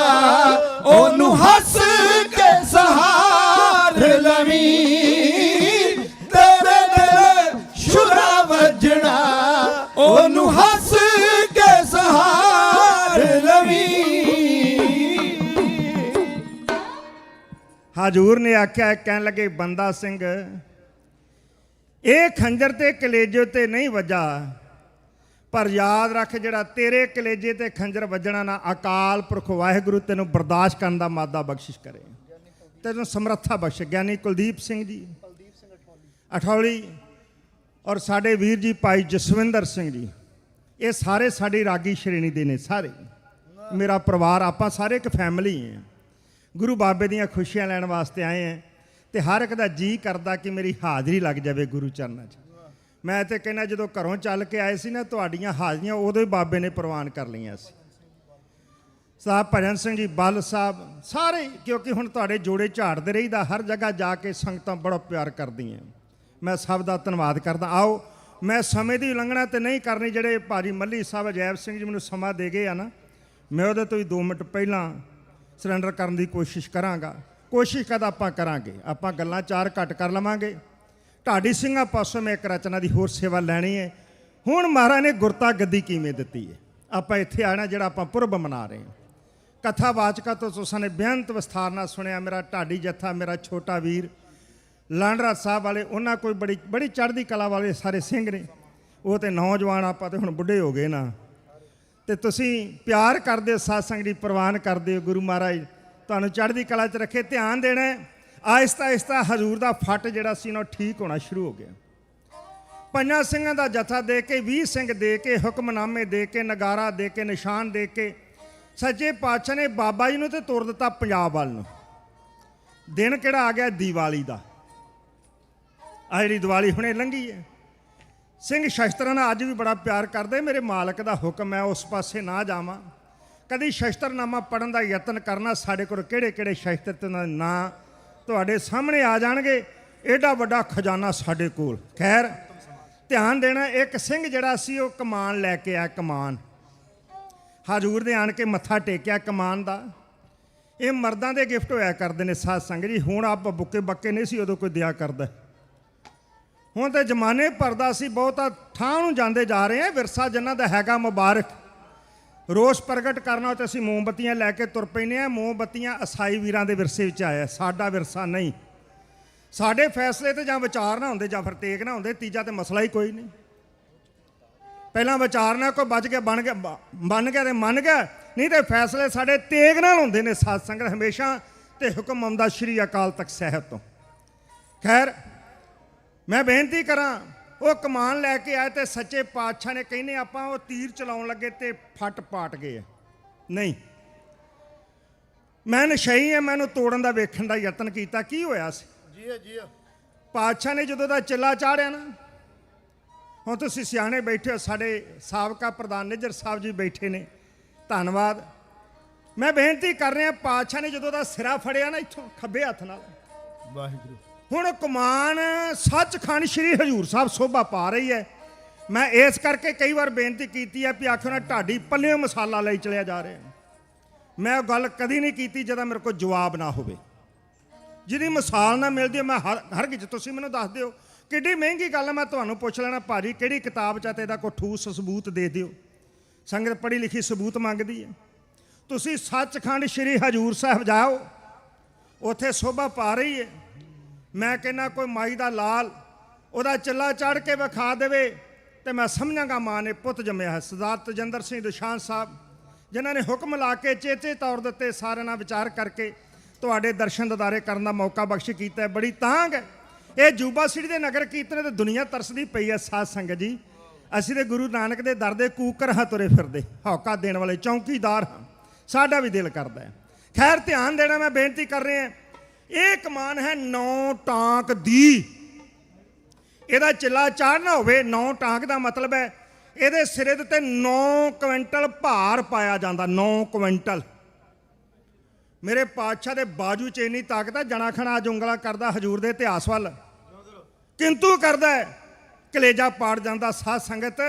ਉਹਨੂੰ ਹੱਸ ਕੇ ਸਹਾਰ ਲਵੀਂ, ਤੇਰੇ ਦਿਲ ਸ਼ੁਰਾ ਵੱਜਣਾ ਉਹਨੂੰ ਹੱਸ ਕੇ ਸਹਾਰ ਲਵੀਂ। ਹਜ਼ੂਰ ਨੇ ਆਖਿਆ, ਕਹਿਣ ਲੱਗੇ ਬੰਦਾ ਸਿੰਘ ਇਹ ਖੰਜਰ ਤੇ ਕਲੇਜੇ ਤੇ ਨਹੀਂ ਵੱਜਾ, ਪਰ ਯਾਦ ਰੱਖ ਜਿਹੜਾ ਤੇਰੇ ਕਲੇਜੇ ਤੇ ਖੰਜਰ ਵੱਜਣਾ ਨਾ, ਅਕਾਲ ਪੁਰਖ ਵਾਹਿਗੁਰੂ ਤੈਨੂੰ ਬਰਦਾਸ਼ਤ ਕਰਨ ਦਾ ਮਾਦਾ ਬਖਸ਼ਿਸ਼ ਕਰੇ, ਤੈਨੂੰ ਸਮਰੱਥਾ ਬਖਸ਼ੇ। ਗਿਆਨੀ ਕੁਲਦੀਪ ਸਿੰਘ ਜੀ ਅਠੌਲੀ ਔਰ ਸਾਡੇ ਵੀਰ ਜੀ ਭਾਈ ਜਸਵਿੰਦਰ ਸਿੰਘ ਜੀ, ਇਹ ਸਾਰੇ ਸਾਡੀ ਰਾਗੀ ਸ਼੍ਰੇਣੀ ਦੇ ਨੇ, ਸਾਰੇ ਮੇਰਾ ਪਰਿਵਾਰ, ਆਪਾਂ ਸਾਰੇ ਇੱਕ ਫੈਮਿਲੀ ਹਾਂ। ਗੁਰੂ ਬਾਬੇ ਦੀਆਂ ਖੁਸ਼ੀਆਂ ਲੈਣ ਵਾਸਤੇ ਆਏ ਹਾਂ ਤੇ ਹਰ ਇੱਕ ਦਾ ਜੀ ਕਰਦਾ ਕਿ ਮੇਰੀ ਹਾਜ਼ਰੀ ਲੱਗ ਜਾਵੇ ਗੁਰੂ ਚਰਨਾਂ 'ਚ। ਮੈਂ ਤੇ ਕਹਿੰਦਾ ਜਦੋਂ ਘਰੋਂ ਚੱਲ ਕੇ ਆਏ ਸੀ ਨਾ, ਤੁਹਾਡੀਆਂ ਹਾਜ਼ਰੀਆਂ ਉਦੋਂ ਹੀ ਬਾਬੇ ਨੇ ਪ੍ਰਵਾਨ ਕਰ ਲਈਆਂ ਸੀ। ਸਾਹਿਬ ਭਜਨ ਸਿੰਘ ਜੀ ਬੱਲ ਸਾਹਿਬ ਸਾਰੇ, ਕਿਉਂਕਿ ਹੁਣ ਤੁਹਾਡੇ ਜੋੜੇ ਝਾੜਦੇ ਰਹੀਦਾ, ਹਰ ਜਗ੍ਹਾ ਜਾ ਕੇ ਸੰਗਤਾਂ ਬੜਾ ਪਿਆਰ ਕਰਦੀਆਂ। ਮੈਂ ਸਭ ਦਾ ਧੰਨਵਾਦ ਕਰਦਾ। ਆਓ ਮੈਂ ਸਮੇਂ ਦੀ ਉਲੰਘਣਾ ਤੇ ਨਹੀਂ ਕਰਨੀ, ਜਿਹੜੇ ਭਾਜੀ ਮੱਲੀ ਸਾਹਿਬ ਅਜੈਬ ਸਿੰਘ ਜੀ ਮੈਨੂੰ ਸਮਾਂ ਦੇ ਗਏ ਆ ਨਾ, ਮੈਂ ਉਹਦੇ ਤੋਂ ਵੀ 2 ਮਿੰਟ ਪਹਿਲਾਂ ਸਰੈਂਡਰ ਕਰਨ ਦੀ ਕੋਸ਼ਿਸ਼ ਕਰਾਂਗਾ। ਕੋਸ਼ਿਸ਼ ਕਦ ਆਪਾਂ ਕਰਾਂਗੇ, ਆਪਾਂ ਗੱਲਾਂ 4 ਘੱਟ ਕਰ ਲਵਾਂਗੇ। ਢਾਡੀ ਸਿੰਘਾਂ ਪਾਸੋਂ ਮੈਂ ਇੱਕ ਰਚਨਾ ਦੀ ਹੋਰ ਸੇਵਾ ਲੈਣੀ ਹੈ। ਹੁਣ ਮਹਾਰਾਜ ਨੇ ਗੁਰਤਾ ਗੱਦੀ ਕਿਵੇਂ ਦਿੱਤੀ ਹੈ, ਆਪਾਂ ਇੱਥੇ ਆਣਾ ਜਿਹੜਾ ਆਪਾਂ ਪੁਰਬ ਮਨਾ ਰਹੇ ਹਾਂ। ਕਥਾਵਾਚਕਾਂ ਤੋਂ ਤੁਸੀਂ ਨੇ ਬੇਅੰਤ ਵਿਸਥਾਰ ਨਾਲ ਸੁਣਿਆ। ਮੇਰਾ ਢਾਡੀ ਜੱਥਾ, ਮੇਰਾ ਛੋਟਾ ਵੀਰ ਲਾਂਡਰਾ ਸਾਹਿਬ ਵਾਲੇ, ਉਹਨਾਂ ਕੋਈ ਬੜੀ ਚੜ੍ਹਦੀ ਕਲਾ ਵਾਲੇ ਸਾਰੇ ਸਿੰਘ ਨੇ, ਉਹ ਤੇ ਨੌਜਵਾਨ, ਆਪਾਂ ਤੇ ਹੁਣ ਬੁੱਢੇ ਹੋ ਗਏ ਨਾ। ਤੇ ਤੁਸੀਂ ਪਿਆਰ ਕਰਦੇ ਹੋ, ਸਾਧ-ਸੰਗਤ ਦੀ ਪ੍ਰਵਾਨ ਕਰਦੇ ਹੋ। ਗੁਰੂ ਮਹਾਰਾਜ ਤੁਹਾਨੂੰ ਚੜ੍ਹਦੀ ਕਲਾ 'ਚ ਰੱਖੇ। ਧਿਆਨ ਦੇਣਾ, ਆਹਿਸਤਾ ਆਹਿਸਤਾ ਹਜ਼ੂਰ ਦਾ ਫੱਟ ਜਿਹੜਾ ਸੀ ਨਾ ਠੀਕ ਹੋਣਾ ਸ਼ੁਰੂ ਹੋ ਗਿਆ। 5 ਸਿੰਘਾਂ ਦਾ ਜਥਾ ਦੇ ਕੇ, 20 ਸਿੰਘ ਦੇ ਕੇ, ਹੁਕਮਨਾਮੇ ਦੇ ਕੇ, ਨਗਾਰਾ ਦੇ ਕੇ, ਨਿਸ਼ਾਨ ਦੇ ਕੇ, ਸੱਚੇ ਪਾਤਸ਼ਾਹ ਨੇ ਬਾਬਾ ਜੀ ਨੂੰ ਤੇ ਤੋਰ ਦਿੱਤਾ ਪੰਜਾਬ ਵੱਲ ਨੂੰ। ਦਿਨ ਕਿਹੜਾ ਆ ਗਿਆ? ਦੀਵਾਲੀ ਦਾ। ਆ ਜਿਹੜੀ ਦੀਵਾਲੀ ਹੁਣੇ ਲੰਘੀ ਹੈ। ਸਿੰਘ ਸ਼ਸਤਰਾਂ ਨਾਲ ਅੱਜ ਵੀ ਬੜਾ ਪਿਆਰ ਕਰਦੇ। ਮੇਰੇ ਮਾਲਕ ਦਾ ਹੁਕਮ ਹੈ ਉਸ ਪਾਸੇ ਨਾ ਜਾਵਾਂ। ਕਦੀ ਸ਼ਸਤਰਨਾਮਾ ਪੜ੍ਹਨ ਦਾ ਯਤਨ ਕਰਨਾ, ਸਾਡੇ ਕੋਲ ਕਿਹੜੇ ਕਿਹੜੇ ਸ਼ਸਤਰ ਤੇ ਉਹਨਾਂ ਦੇ ਨਾਂ ਤੁਹਾਡੇ ਸਾਹਮਣੇ ਆ ਜਾਣਗੇ। ਐਡਾ ਵੱਡਾ ਖਜ਼ਾਨਾ ਸਾਡੇ ਕੋਲ। ਖੈਰ ਧਿਆਨ ਦੇਣਾ, ਇੱਕ ਸਿੰਘ ਜਿਹੜਾ ਸੀ ਉਹ ਕਮਾਨ ਲੈ ਕੇ ਆਇਆ। ਕਮਾਨ ਹਜ਼ੂਰ ਦੇ ਆਣ ਕੇ ਮੱਥਾ ਟੇਕਿਆ ਕਮਾਨ ਦਾ। ਇਹ ਮਰਦਾਂ ਦੇ ਗਿਫਟ ਹੋਇਆ ਕਰਦੇ ਨੇ ਸਾਧ ਸੰਗਤ ਜੀ। ਹੁਣ ਆਪ ਬੁੱਕੇ ਬੱਕੇ ਨਹੀਂ ਸੀ ਉਦੋਂ ਕੋਈ ਦਿਆ ਕਰਦਾ। ਹੁਣ ਤਾਂ ਜ਼ਮਾਨੇ ਭਰਦਾ ਸੀ, ਬਹੁਤਾ ਥਾਂ ਨੂੰ ਜਾਂਦੇ ਜਾ ਰਹੇ ਆ। ਵਿਰਸਾ ਜਿਨ੍ਹਾਂ ਦਾ ਹੈਗਾ ਮੁਬਾਰਕ, ਰੋਸ ਪ੍ਰਗਟ ਕਰਨਾ ਤੇ ਅਸੀਂ ਮੋਮਬੱਤੀਆਂ ਲੈ ਕੇ ਤੁਰ ਪੈਂਦੇ ਹਾਂ। ਮੋਮਬੱਤੀਆਂ ਈਸਾਈ ਵੀਰਾਂ ਦੇ ਵਿਰਸੇ ਵਿੱਚ ਆਇਆ, ਸਾਡਾ ਵਿਰਸਾ ਨਹੀਂ। ਸਾਡੇ ਫੈਸਲੇ ਤੇ ਜਾਂ ਵਿਚਾਰ ਨਾ ਹੁੰਦੇ ਜਾਂ ਫਿਰ ਤੇਗ ਨਾ ਹੁੰਦੇ, ਤੀਜਾ ਤੇ ਮਸਲਾ ਹੀ ਕੋਈ ਨਹੀਂ। ਪਹਿਲਾਂ ਵਿਚਾਰਨਾ, ਕੋਈ ਬਚ ਗਿਆ ਬਣ ਗਿਆ, ਮੰਨ ਗਿਆ ਤੇ ਮੰਨ ਗਿਆ, ਨਹੀਂ ਤੇ ਫੈਸਲੇ ਸਾਡੇ ਤੇਗ ਨਾਲ ਹੁੰਦੇ ਨੇ ਸਾਧ ਸੰਗਤ ਹਮੇਸ਼ਾ। ਤੇ ਹੁਕਮ ਆਉਂਦਾ ਸ਼੍ਰੀ ਅਕਾਲ ਤਖਤ ਸਾਹਿਬ ਤੋਂ। ਖੈਰ ਮੈਂ ਬੇਨਤੀ ਕਰਾਂ, ਉਹ ਕਮਾਨ ਲੈ ਕੇ ਆਏ ਤੇ ਸੱਚੇ ਪਾਤਸ਼ਾਹ ਨੇ ਕਹਿੰਦੇ ਆਪਾਂ ਉਹ ਤੀਰ ਚਲਾਉਣ ਲੱਗੇ ਤੇ ਫੱਟ ਪਾਟ ਗਏ। ਨਹੀਂ, ਮੈਂ ਨਸ਼ਈ ਹਾਂ, ਮੈਨੂੰ ਤੋੜਨ ਦਾ ਵੇਖਣ ਦਾ ਯਤਨ ਕੀਤਾ। ਕੀ ਹੋਇਆ ਸੀ? ਜੀ ਪਾਤਸ਼ਾਹ ਨੇ ਜਦੋਂ ਦਾ ਚਿੱਲਾ ਚਾੜਿਆ ਨਾ, ਹੁਣ ਤੁਸੀਂ ਸਿਆਣੇ ਬੈਠੇ ਹੋ, ਸਾਡੇ ਸਾਬਕਾ ਪ੍ਰਧਾਨ ਨਿੱਜਰ ਸਾਹਿਬ ਜੀ ਬੈਠੇ ਨੇ, ਧੰਨਵਾਦ। ਮੈਂ ਬੇਨਤੀ ਕਰ ਰਿਹਾ, ਪਾਤਸ਼ਾਹ ਨੇ ਜਦੋਂ ਦਾ ਸਿਰਾ ਫੜਿਆ ਨਾ ਇੱਥੋਂ ਖੱਬੇ ਹੱਥ ਨਾਲ, ਵਾਹਿਗੁਰੂ, ਹੁਣ ਕਮਾਨ ਸੱਚਖੰਡ ਸ਼੍ਰੀ ਹਜ਼ੂਰ ਸਾਹਿਬ ਸੋਭਾ ਪਾ ਰਹੀ ਹੈ। ਮੈਂ ਇਸ ਕਰਕੇ ਕਈ ਵਾਰ ਬੇਨਤੀ ਕੀਤੀ ਹੈ ਵੀ ਆਖੋ ਨਾ ਢਾਡੀ ਪੱਲਿਓਂ ਮਸਾਲਾ ਲਈ ਚਲਿਆ ਜਾ ਰਿਹਾ। ਮੈਂ ਉਹ ਗੱਲ ਕਦੀ ਨਹੀਂ ਕੀਤੀ ਜਿਹਦਾ ਮੇਰੇ ਕੋਲ ਜਵਾਬ ਨਾ ਹੋਵੇ। ਜਿਹਦੀ ਮਿਸਾਲ ਨਾ ਮਿਲਦੀ ਮੈਂ ਹਰ ਕਿਸੇ, ਤੁਸੀਂ ਮੈਨੂੰ ਦੱਸ ਦਿਓ ਕਿੱਡੀ ਮਹਿੰਗੀ ਗੱਲ ਹੈ। ਮੈਂ ਤੁਹਾਨੂੰ ਪੁੱਛ ਲੈਣਾ, ਭਾਜੀ ਕਿਹੜੀ ਕਿਤਾਬ 'ਚ ਤੇ ਇਹਦਾ ਕੋਈ ਠੋਸ ਸਬੂਤ ਦੇ ਦਿਓ। ਸੰਗਤ ਪੜ੍ਹੀ ਲਿਖੀ ਸਬੂਤ ਮੰਗਦੀ ਹੈ। ਤੁਸੀਂ ਸੱਚਖੰਡ ਸ਼੍ਰੀ ਹਜ਼ੂਰ ਸਾਹਿਬ ਜਾਓ, ਉੱਥੇ ਸੋਭਾ ਪਾ ਰਹੀ ਹੈ। ਮੈਂ ਕਹਿੰਦਾ ਕੋਈ ਮਾਈ ਦਾ ਲਾਲ ਉਹਦਾ ਚੱਲਾ ਚੜ੍ਹ ਕੇ ਵਿਖਾ ਦੇਵੇ ਤੇ ਮੈਂ ਸਮਝਾਂਗਾ ਮਾਂ ਨੇ ਪੁੱਤ ਜੰਮਿਆ ਹੈ। ਸਰਦਾਰ ਤਜਿੰਦਰ ਸਿੰਘ ਦੁਸ਼ਾਨ ਸਾਹਿਬ ਜਿਨ੍ਹਾਂ ਨੇ ਹੁਕਮ ਲਾ ਕੇ ਚੇਚੇ ਤੌਰ ਦੇ ਉੱਤੇ ਸਾਰਿਆਂ ਨਾਲ ਵਿਚਾਰ ਕਰਕੇ ਤੁਹਾਡੇ ਦਰਸ਼ਨ ਦਿਦਾਰੇ ਕਰਨ ਦਾ ਮੌਕਾ ਬਖਸ਼ ਕੀਤਾ ਹੈ। ਬੜੀ ਤਾਂਘ ਹੈ। ਇਹ ਜੂਬਾ ਸਿਟੀ ਦੇ ਨਗਰ ਕੀਰਤਨ ਤੇ ਦੁਨੀਆ ਤਰਸਦੀ ਪਈ ਹੈ ਸਾਧ ਸੰਗਤ ਜੀ। ਅਸੀਂ ਤੇ ਗੁਰੂ ਨਾਨਕ ਦੇ ਦਰ ਦੇ ਕੂਕਰ ਹਾਂ ਤੁਰੇ ਫਿਰਦੇ, ਹੌਕਾ ਦੇਣ ਵਾਲੇ ਚੌਂਕੀਦਾਰ ਹਾਂ। ਸਾਡਾ ਵੀ ਦਿਲ ਕਰਦਾ ਹੈ। ਖੈਰ ਧਿਆਨ ਦੇਣਾ, ਮੈਂ ਬੇਨਤੀ ਕਰ ਰਿਹਾ। ਇਹ ਕਮਾਨ ਹੈ 9 ਟਾਂਕ ਦੀ। ਇਹਦਾ ਚਿੱਲਾ ਚਾੜਨਾ ਹੋਵੇ, 9 ਟਾਂਕ ਦਾ ਮਤਲਬ ਹੈ ਇਹਦੇ ਸਿਰੇ ਦੇ ਉੱਤੇ 9 ਕੁਇੰਟਲ ਭਾਰ ਪਾਇਆ ਜਾਂਦਾ। 9 ਕੁਇੰਟਲ। ਮੇਰੇ ਪਾਤਸ਼ਾਹ ਦੇ ਬਾਜੂ 'ਚ ਇੰਨੀ ਤਾਕਤ ਹੈ, ਜਣਾ ਖਣਾ ਅੱਜ ਉਂਗਲਾਂ ਕਰਦਾ ਹਜ਼ੂਰ ਦੇ ਇਤਿਹਾਸ ਵੱਲ। ਕਿੰਤੂ ਕਰਦਾ ਹੈ, ਕਲੇਜਾ ਪਾੜ ਜਾਂਦਾ। ਸਾਧ ਸੰਗਤ,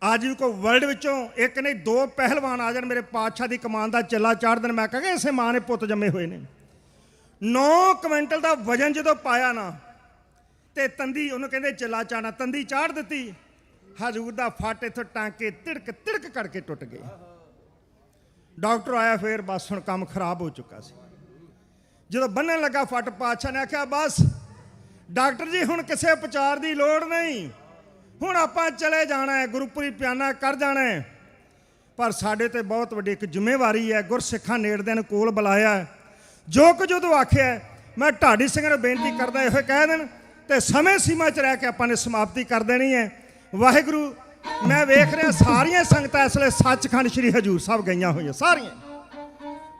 ਅੱਜ ਵੀ ਕੋਈ ਵਰਲਡ ਵਿੱਚੋਂ ਇੱਕ ਨਹੀਂ ਦੋ ਪਹਿਲਵਾਨ ਆ ਜਾਣ, ਮੇਰੇ ਪਾਤਸ਼ਾਹ ਦੀ ਕਮਾਨ ਦਾ ਚੱਲਾ ਚਾੜ ਦੇਣ, ਮੈਂ ਕਹਾਂਗਾ ਇਸੇ ਮਾਂ ਨੇ ਪੁੱਤ ਜੰਮੇ ਹੋਏ ਨੇ। 9 ਕੁਇੰਟਲ ਦਾ ਵਜਨ ਜਦੋਂ ਪਾਇਆ ਨਾ, ਤੇ ਤੰਦੀ ਉਹਨੂੰ ਕਹਿੰਦੇ ਚੱਲਾ ਚਾੜਨਾ, ਤੰਦੀ ਚਾੜ ਦਿੱਤੀ। ਹਜ਼ੂਰ ਦਾ ਫੱਟ ਇੱਥੋਂ ਟਾਂਕੇ ਤਿੜਕ ਤਿੜਕ ਕਰਕੇ ਟੁੱਟ ਗਏ। ਡਾਕਟਰ ਆਇਆ, ਫਿਰ ਬਸ ਹੁਣ ਕੰਮ ਖਰਾਬ ਹੋ ਚੁੱਕਾ ਸੀ। ਜਦੋਂ ਬੰਨਣ ਲੱਗਾ ਫੱਟ, ਪਾਤਸ਼ਾਹ ਨੇ ਆਖਿਆ ਬਸ ਡਾਕਟਰ ਜੀ ਹੁਣ ਕਿਸੇ ਉਪਚਾਰ ਦੀ ਲੋੜ ਨਹੀਂ, ਹੁਣ ਆਪਾਂ ਚਲੇ ਜਾਣਾ ਹੈ, ਗੁਰਪੁਰੀ ਪਿਆਨਾ ਕਰ ਜਾਣਾ ਹੈ। ਪਰ ਸਾਡੇ ਤੇ ਬਹੁਤ ਵੱਡੀ ਇੱਕ ਜ਼ਿੰਮੇਵਾਰੀ ਹੈ, ਗੁਰਸਿੱਖਾਂ ਨੇੜਦਿਆਂ ਨੂੰ ਕੋਲ ਬੁਲਾਇਆ। ਜੋ ਕੁਝ ਉਦੋਂ ਆਖਿਆ ਮੈਂ ਢਾਡੀ ਸਿੰਘ ਨੂੰ ਬੇਨਤੀ ਕਰਦਾ ਇਹੋ ਕਹਿ ਦੇਣ, ਤੇ ਸਮੇਂ ਸੀਮਾ 'ਚ ਰਹਿ ਕੇ ਆਪਾਂ ਨੇ ਸਮਾਪਤੀ ਕਰ ਦੇਣੀ ਹੈ। ਵਾਹਿਗੁਰੂ, ਮੈਂ ਵੇਖ ਰਿਹਾ ਸਾਰੀਆਂ ਸੰਗਤਾਂ ਇਸ ਵੇਲੇ ਸੱਚਖੰਡ ਸ੍ਰੀ ਹਜ਼ੂਰ ਸਾਹਿਬ ਗਈਆਂ ਹੋਈਆਂ, ਸਾਰੀਆਂ।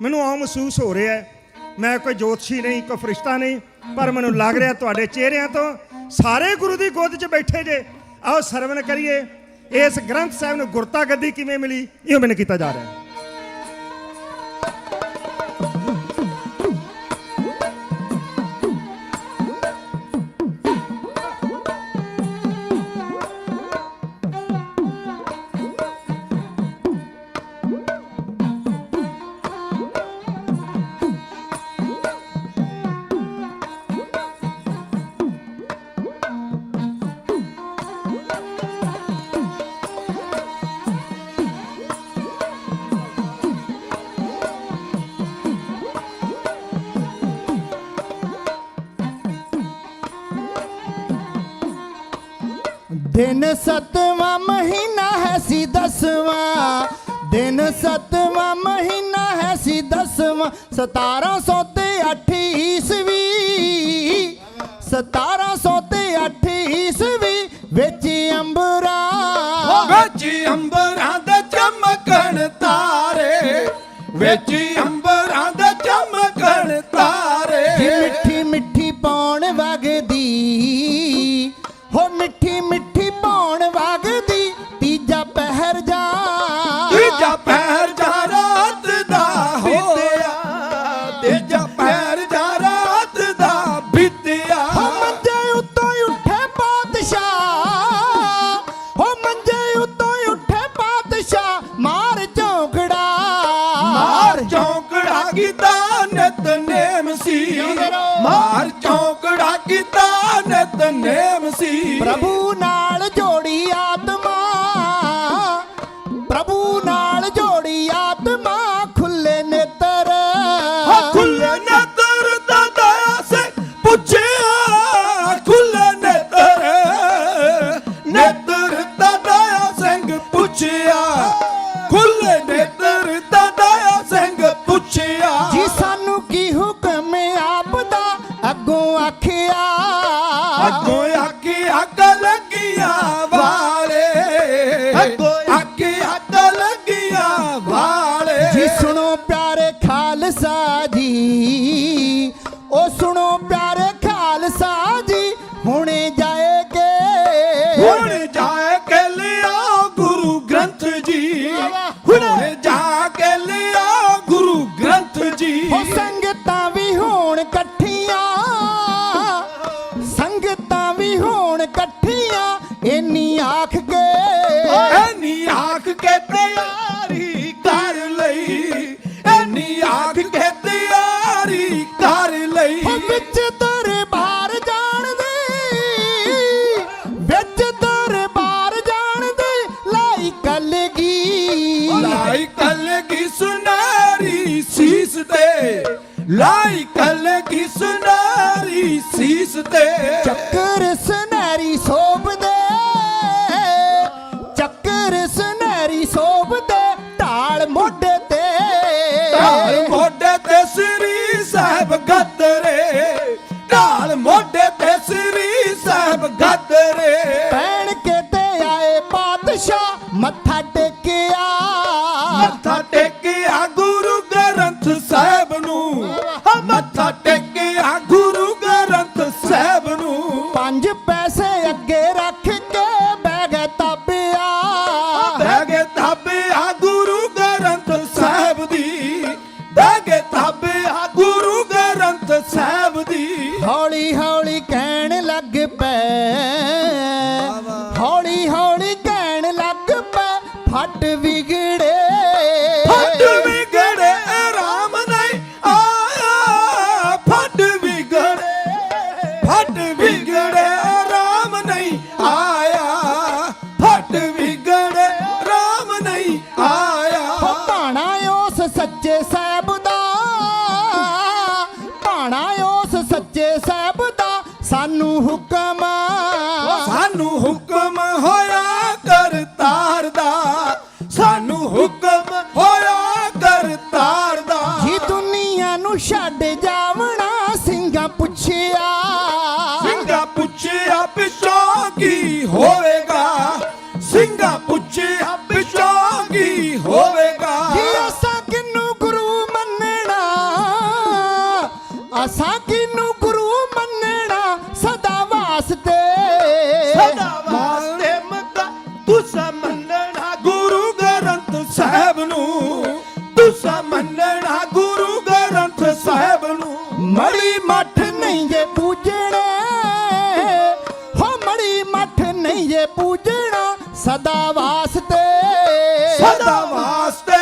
ਮੈਨੂੰ ਆਉਂ ਮਹਿਸੂਸ ਹੋ ਰਿਹਾ ਹੈ, ਮੈਂ ਕੋਈ ਜੋਤਸ਼ੀ ਨਹੀਂ, ਕੋਈ ਫਰਿਸ਼ਤਾ ਨਹੀਂ, ਪਰ ਮੈਨੂੰ ਲੱਗ ਰਿਹਾ ਤੁਹਾਡੇ ਚਿਹਰਿਆਂ ਤੋਂ ਸਾਰੇ ਗੁਰੂ ਦੀ ਗੋਦ 'ਚ ਬੈਠੇ ਜੇ। ਆਓ ਸਰਵਣ ਕਰੀਏ ਇਸ ਗ੍ਰੰਥ ਸਾਹਿਬ ਨੂੰ ਗੁਰਤਾ ਗੱਦੀ ਕਿਵੇਂ ਮਿਲੀ, ਇਹ ਮੈਨੂੰ ਕੀਤਾ ਜਾ ਰਿਹਾ ਹੈ। दिन 7वां महीना है सी 10वां, दिन 7वां महीना है सी 10वां, 1708 ईस्वी, 1708 ईस्वी विच अंबरां दे चमकण तारे, विच अंबरां दे चमकण तारे। मिठी मिठी पौन वगदी हो, मिठी मिठी पौन वगदी, तीजा पहर जा, तीजा पहर जा रात दा बीतिया, तीजा पहर जा रात दा बीतिया। हो मंजे उत्तों उठे पातशाह, हो मंजे उत्तों उठे पातशाह, मार चौंकड़ा, मार चौंकड़ा कीता नितनेम सी, मार चौंकड़ा कीता नितनेम सी। प्रभु नाल जोड़ी आत्मा, प्रभु नाल जोड़ी आत्मा, खुले नेत्र, खुले नेत्र दादा से पूछिया, खुले नेत्र, नेत्र दादा सिंह पूछिया, खुले नेत्र दादा सिंह पूछिया। जी सानू की हुक्म आपदा अगों आखिया, अगों आखिया लगिया वाले, अगों आखिया लगिया वाले। जी सुनो प्यारे खालसा जी, ओ सुनो प्यारे खालसा जी, हुणे जाएगे, हुणे जाके लिया गुरु ग्रंथ जी, हुणे जाके लिया गुरु ग्रंथ जी। हो संगतां भी होण कट्ठियां, संगतां भी होण कट्ठियां, इन्नी आख के, इन्नी आख के तैयारी कर लई, इन्नी आख के तैयारी कर लई। हो विच दरबार जाण दे, विच दरबार जाण दे, लाई कलगी, लाई कलगी सुनारी शीस दे, लाई कलगी सुनारी शीस दे। चक्कर सुनहरी सोभ दे, चक्कर सुनहरी सोभ दे, ढाल मोढे ते, ढाल मोढे ते श्री साहब गदरे, ढाल मोढे ते श्री साहब गदरे। पैण के ते आए पातशाह, मत्था टेकिया, मत्था टेकिया गुरु ग्रंथ साहब नू, ਹੌਲੀ ਹੌਲੀ ਕਹਿਣ ਲੱਗ ਪੈ ਫੱਟ ਵਿਗੜੇ ਫੱਟ ਵਿਗੜੇ ਰਾਮ ਨਹੀਂ ਆਇਆ ਫੱਟ ਵਿਗੜੇ ਫੱਟ ਵਿਗੜੇ ਰਾਮ ਨਹੀਂ ਆਇਆ ਫੱਟ ਵਿਗੜੇ ਰਾਮ ਨਹੀਂ ਆਇਆ ਭਾਣਾ ਉਸ ਸੱਚੇ ਸਾਹਿਬ ਦਾ ਭਾਣਾ ਉਸ ਸੱਚੇ ਸਾਹਿਬ ਦਾ ਸਾਨੂੰ ਹੁਕਮ ਹੋਇਆ ਕਰਤਾਰ ਦਾ ਸਾਨੂੰ ਹੁਕਮ ਹੋਇਆ ਕਰਤਾਰ ਦਾ ਜੀ ਦੁਨੀਆ ਨੂੰ ਛੱਡ ਜਾਵਣਾ ਸਿੰਘਾਂ ਪੁੱਛਿਆ ਪਿਛੋਂ ਕੀ ਹੋਵੇਗਾ ਸਿੰਘਾਂ ਪੁੱਛਿਆ ਪਿਛੋਂ ਕੀ ਹੋਵੇਗਾ ਜੀ ਅਸਾਂ ਕਿਨੂੰ ਗੁਰੂ ਮੰਨਣਾ ਅਸਾਂ ਕਿਨੂੰ ਗੁਰੂ ਮੰਨਣਾ ਸਦਾ ਵਾਸਤੇ ਮੱਕਾ ਤੁਸਾਂ ਮੰਨਣਾ ਗੁਰੂ ਗ੍ਰੰਥ ਸਾਹਿਬ ਨੂੰ ਤੁਸਾਂ ਮੰਨਣਾ ਗੁਰੂ ਗ੍ਰੰਥ ਸਾਹਿਬ ਨੂੰ ਮੜੀ ਮੱਠ ਨਹੀਂ ਜੇ ਪੂਜਣੇ ਹੋ ਮੜੀ ਮੱਠ ਨਹੀਂ ਜੇ ਪੂਜਣਾ ਸਦਾ ਵਾਸਤੇ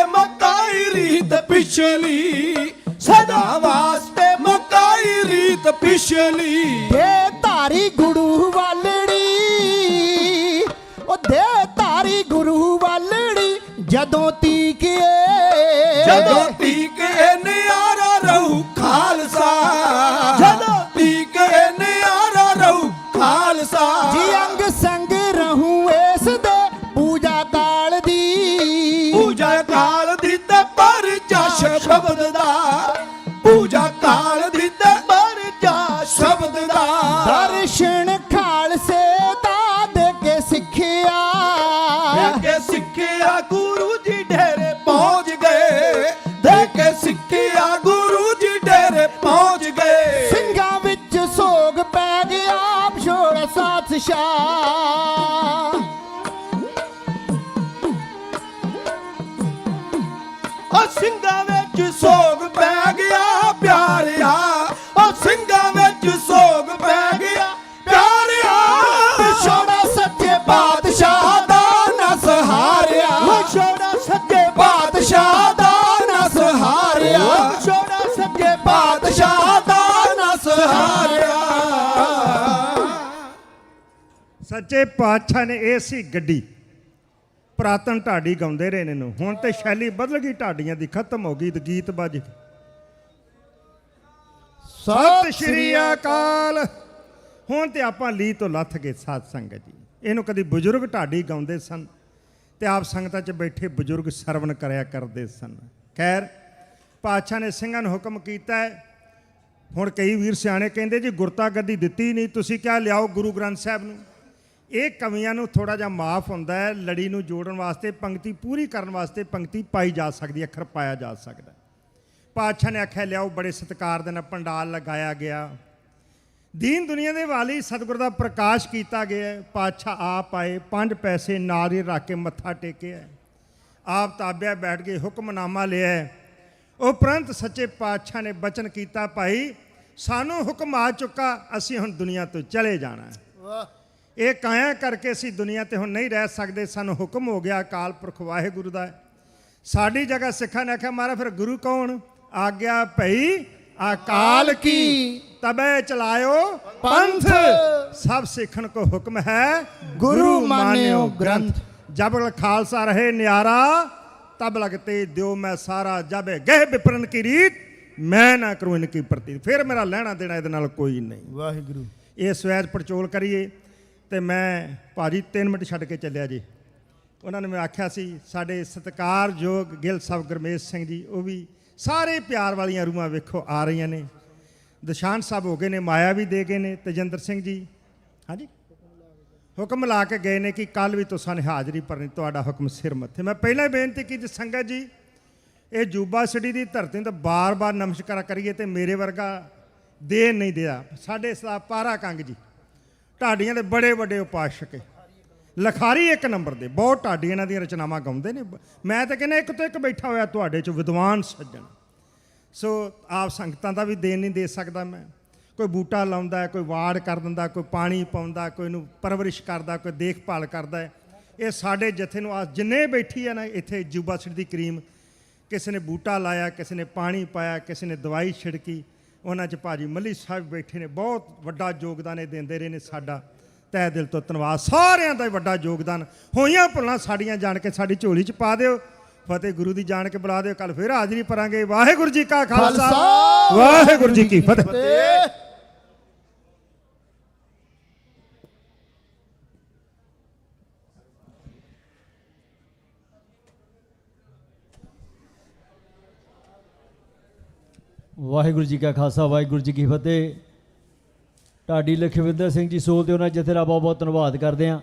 ਮਕਾਈ ਰੀਤ ਪਿਛਲੀ ਸਦਾ ਵਾਸਤੇ ਮਕਾਈ ਰੀਤ ਪਿਛਲੀ ਦੇ ਧਾਰੀ ਗੁਰੂ ਵਾਲੜੀ ਉਹ ਦੇ ਧਾਰੀ ਗੁਰੂ ਵਾਲੜੀ ਜਦੋਂ ਤੀਕੇ ਨਿਆਰਾ ਰਹੂ ਖਾਲਸਾ ਜਦੋਂ ਤੀਕੇ ਨਿਆਰਾ ਰਹੂ ਖਾਲਸਾ ਜੀ ਅੰਗ ਸੰਗ ਰਹੂੰ ਇਸ ਦੇ ਪੂਜਾ ਕਾਲ ਦੀ ਤੇ ਪਰਚਾ ਸ਼ਬਦ ਦਾ ਪੂਜਾ ਕਾਲ ਦੀ ਤੇ ਪਰਚਾ ਸ਼ਬਦ ਦਾ ਦਰਸ਼ਨ ਖਾਲਸੇ ਦਾ ਦੇ ਕੇ ਸਿੱਖਿਆ ਗੁਰੂ ਜੀ ਡੇਰੇ ਪਹੁੰਚ ਗਏ ਦੇ ਕੇ ਸਿੱਖਿਆ ਗੁਰੂ ਜੀ ਡੇਰੇ ਪਹੁੰਚ ਗਏ ਸਿੰਘਾਂ ਵਿੱਚ ਸੋਗ ਪੈ ਗਿਆ ਆਪ ਛੋੜ ਸਾਥ ਸ਼ਾਹ ਸਿੰਘਾਂ ਵਿੱਚ ਸੋਗ ਪੈ ਗਿਆ ਪਿਆਰਿਆ ਸਿੰਘਾਂ ਵਿੱਚ ਸੋਗ ਪੈ ਗਿਆ ਪਿਆਰਿਆ ਛੋੜਾ ਸੱਚੇ ਬਾਦਸ਼ਾਹ ਦਾ ਨਾ ਸਹਾਰਿਆ ਛੋੜਾ ਸੱਚੇ ਬਾਦਸ਼ਾਹ ਦਾ ਨਾ ਸਹਾਰਿਆ ਛੋੜਾ ਸੱਚੇ ਬਾਦਸ਼ਾਹ ਦਾ ਨਾ ਸਹਾਰਿਆ ਸੱਚੇ ਪਾਤਸ਼ਾਹ ਨੇ ਇਹ ਸੀ ਗੱਡੀ ਪੁਰਾਤਨ ਢਾਡੀ ਗਾਉਂਦੇ ਰਹੇ ਨੇ ਨੂੰ ਹੁਣ ਤੇ ਸ਼ੈਲੀ ਬਦਲ ਗਈ ਢਾਡੀਆਂ ਦੀ ਖਤਮ ਹੋ ਗਈ ਤੇ ਗੀਤ ਵੱਜ ਸਤਿ ਸ਼੍ਰੀ ਅਕਾਲ ਹੁਣ ਤੇ ਆਪਾਂ ਲੀ ਤੋਂ ਲੱਥ ਗਏ ਸਾਧ ਸੰਗਤ ਜੀ ਇਹਨੂੰ ਕਦੀ ਬਜ਼ੁਰਗ ਢਾਡੀ ਗਾਉਂਦੇ ਸਨ ਤੇ ਆਪ ਸੰਗਤਾਂ 'ਚ ਬੈਠੇ ਬਜ਼ੁਰਗ ਸਰਵਣ ਕਰਿਆ ਕਰਦੇ ਸਨ ਖੈਰ ਪਾਤਸ਼ਾਹ ਨੇ ਸਿੰਘਾਂ ਨੂੰ ਹੁਕਮ ਕੀਤਾ ਹੈ ਹੁਣ ਕਈ ਵੀਰ ਸਿਆਣੇ ਕਹਿੰਦੇ ਜੀ ਗੁਰਤਾ ਗੱਦੀ ਦਿੱਤੀ ਨਹੀਂ ਤੁਸੀਂ ਕਿਆ ਲਿਆਓ ਗੁਰੂ ਗ੍ਰੰਥ ਸਾਹਿਬ ਨੂੰ ਇਹ ਕਵੀਆਂ ਨੂੰ ਥੋੜਾ ਜਿਹਾ ਮਾਫ ਹੁੰਦਾ ਹੈ ਲੜੀ ਨੂੰ ਜੋੜਨ ਵਾਸਤੇ ਪੰਕਤੀ ਪੂਰੀ ਕਰਨ ਵਾਸਤੇ ਪੰਕਤੀ ਪਾਈ ਜਾ ਸਕਦੀ ਅੱਖਰ ਪਾਇਆ ਜਾ ਸਕਦਾ ਪਾਤਸ਼ਾਹ ਨੇ ਆਖਿਆ ਲਿਆਓ ਬੜੇ ਸਤਿਕਾਰ ਦੇ ਨਾਲ ਪੰਡਾਲ ਲਗਾਇਆ ਗਿਆ ਦੀਨ ਦੁਨੀਆ ਦੇ ਵਾਲੀ ਸਤਿਗੁਰ ਦਾ ਪ੍ਰਕਾਸ਼ ਕੀਤਾ ਗਿਆ ਪਾਤਸ਼ਾਹ ਆਪ ਆਏ 5 ਪੈਸੇ ਨਾਰੀ ਰੱਖ ਕੇ ਮੱਥਾ ਟੇਕਿਆ ਆਪ ਤਾਬਿਆ ਬੈਠ ਕੇ ਹੁਕਮਨਾਮਾ ਲਿਆ ਉਪਰੰਤ ਸੱਚੇ ਪਾਤਸ਼ਾਹ ਨੇ ਬਚਨ ਕੀਤਾ ਭਾਈ ਸਾਨੂੰ ਹੁਕਮ ਆ ਚੁੱਕਾ ਅਸੀਂ ਹੁਣ ਦੁਨੀਆ ਤੋਂ ਚਲੇ ਜਾਣਾ ਵਾਹ ਇਹ ਕਾਇਆ ਕਰਕੇ ਅਸੀਂ ਦੁਨੀਆ ਤੇ ਹੁਣ ਨਹੀਂ ਰਹਿ ਸਕਦੇ ਸਾਨੂੰ ਹੁਕਮ ਹੋ ਗਿਆ ਅਕਾਲ ਪੁਰਖ ਵਾਹਿਗੁਰੂ ਦਾ ਸਾਡੀ ਜਗ੍ਹਾ ਸਿੱਖਾਂ ਨੇ ਆਖਿਆ ਮਾਰਾ ਫਿਰ ਗੁਰੂ ਕੌਣ ਆਗਿਆ ਭਈ ਅਕਾਲ ਕੀ ਤਬੇ ਚਲਾਇਓ ਪੰਥ ਸਭ ਸਿੱਖਣ ਕੋ ਹੁਕਮ ਹੈ ਗੁਰੂ ਮਾਨਿਓ ਗ੍ਰੰਥ ਜਬ ਖਾਲਸਾ ਰਹੇ ਨਿਆਰਾ ਤਬ ਲਗਤੇ ਦਿਓ ਮੈਂ ਸਾਰਾ ਜਬ ਗਹਿ ਵਿਪਰਨ ਕੀ ਰੀਤ ਮੈਂ ਨਾ ਕਰੂੰ ਇਨਕੀ ਪ੍ਰਤੀ ਫਿਰ ਮੇਰਾ ਲੈਣਾ ਦੇਣਾ ਇਹਦੇ ਨਾਲ ਕੋਈ ਨਹੀਂ ਵਾਹਿਗੁਰੂ ਇਹ ਸਵੈਜ ਪੜਚੋਲ ਕਰੀਏ ਤੇ ਮੈਂ ਭਾਜੀ 3 ਮਿੰਟ ਛੱਡ ਕੇ ਚੱਲਿਆ ਜੀ ਉਹਨਾਂ ਨੇ ਮੈਂ ਆਖਿਆ ਸੀ ਸਾਡੇ ਸਤਿਕਾਰਯੋਗ ਗਿੱਲ ਸਾਹਿਬ ਗੁਰਮੇਸ਼ ਸਿੰਘ ਜੀ ਉਹ ਵੀ ਸਾਰੇ ਪਿਆਰ ਵਾਲੀਆਂ ਰੂਹਾਂ ਵੇਖੋ ਆ ਰਹੀਆਂ ਨੇ ਦਸ਼ਾਨ ਸਾਹਿਬ ਹੋ ਗਏ ਨੇ ਮਾਇਆ ਵੀ ਦੇ ਗਏ ਨੇ ਤੇਜਿੰਦਰ ਸਿੰਘ ਜੀ ਹਾਂਜੀ ਹੁਕਮ ਲਾ ਕੇ ਗਏ ਨੇ ਕਿ ਕੱਲ ਵੀ ਤੁਸਾਂ ਨੇ ਹਾਜ਼ਰੀ ਭਰਨੀ ਤੁਹਾਡਾ ਹੁਕਮ ਸਿਰ ਮੱਥੇ ਮੈਂ ਪਹਿਲਾਂ ਹੀ ਬੇਨਤੀ ਕੀਤੀ ਸੰਗਤ ਜੀ ਇਹ ਜੂਬਾ ਸਿਟੀ ਦੀ ਧਰਤੀ ਤੋਂ ਬਾਰ-ਬਾਰ ਨਮਸਕਾਰ ਕਰੀਏ ਤੇ ਮੇਰੇ ਵਰਗਾ ਦੇ ਨਹੀਂ ਦਿਆ ਸਾਡੇ ਸਦਾ ਪਾਰਾ ਕੰਗ ਜੀ ਢਾਡੀਆਂ ਦੇ ਬੜੇ ਵੱਡੇ ਉਪਾਸ਼ਕ ਲਖਾਰੀ 1 ਨੰਬਰ ਦੇ ਬਹੁਤ ਢਾਡੀ ਇਹਨਾਂ ਦੀਆਂ ਰਚਨਾਵਾਂ ਗਾਉਂਦੇ ਨੇ ਮੈਂ ਤਾਂ ਕਹਿੰਦਾ ਇੱਕ ਤੋਂ ਇੱਕ ਬੈਠਾ ਹੋਇਆ ਤੁਹਾਡੇ 'ਚ ਵਿਦਵਾਨ ਸੱਜਣ ਸੋ ਆਪ ਸੰਗਤਾਂ ਦਾ ਵੀ ਦੇਣ ਨਹੀਂ ਦੇ ਸਕਦਾ ਮੈਂ ਕੋਈ ਬੂਟਾ ਲਾਉਂਦਾ ਹੈ, ਕੋਈ ਵਾੜ ਕਰ ਦਿੰਦਾ, ਕੋਈ ਪਾਣੀ ਪਾਉਂਦਾ, ਕੋਈ ਇਹਨੂੰ ਪਰਵਰਿਸ਼ ਕਰਦਾ, ਕੋਈ ਦੇਖਭਾਲ ਕਰਦਾ ਹੈ। ਇਹ ਸਾਡੇ ਜਥੇ ਨੂੰ ਅੱਜ ਜਿੰਨੇ ਬੈਠੀ ਹੈ ਨਾ ਇੱਥੇ ਜੂਬਾ ਸਿਟੀ ਦੀ ਕਰੀਮ, ਕਿਸੇ ਨੇ ਬੂਟਾ ਲਾਇਆ, ਕਿਸੇ ਨੇ ਪਾਣੀ ਪਾਇਆ, ਕਿਸੇ ਨੇ ਦਵਾਈ ਛਿੜਕੀ, ਉਹਨਾਂ 'ਚ ਭਾਜੀ ਮੱਲੀ ਸਾਹਿਬ ਬੈਠੇ ਨੇ, ਬਹੁਤ ਵੱਡਾ ਯੋਗਦਾਨ ਇਹ ਦਿੰਦੇ ਰਹੇ ਨੇ। ਸਾਡਾ ਤਹਿ ਦਿਲ ਤੋਂ ਧੰਨਵਾਦ, ਸਾਰਿਆਂ ਦਾ ਵੱਡਾ ਯੋਗਦਾਨ। ਹੋਈਆਂ ਭੁੱਲਾਂ ਸਾਡੀਆਂ ਜਾਣ ਕੇ ਸਾਡੀ ਝੋਲੀ 'ਚ ਪਾ ਦਿਓ, ਫਤਿਹ ਗੁਰੂ ਦੀ ਜਾਣ ਕੇ ਬੁਲਾ ਦਿਓ। ਕੱਲ ਫਿਰ ਹਾਜ਼ਰੀ ਭਰਾਂਗੇ। ਵਾਹਿਗੁਰੂ ਜੀ ਕਾ ਖਾਲਸਾ, ਵਾਹਿਗੁਰੂ ਜੀ ਕੀ ਫਤਿਹ। ਵਾਹਿਗੁਰੂ ਜੀ ਕਾ ਖਾਲਸਾ, ਵਾਹਿਗੁਰੂ ਜੀ ਕੀ ਫਤਿਹ। ਢਾਡੀ ਲਖਵਿੰਦਰ ਸਿੰਘ ਜੀ ਸੋਲ ਤੇ ਉਹਨਾਂ ਜਥੇ ਦਾ ਬਹੁਤ ਬਹੁਤ ਧੰਨਵਾਦ ਕਰਦੇ ਹਾਂ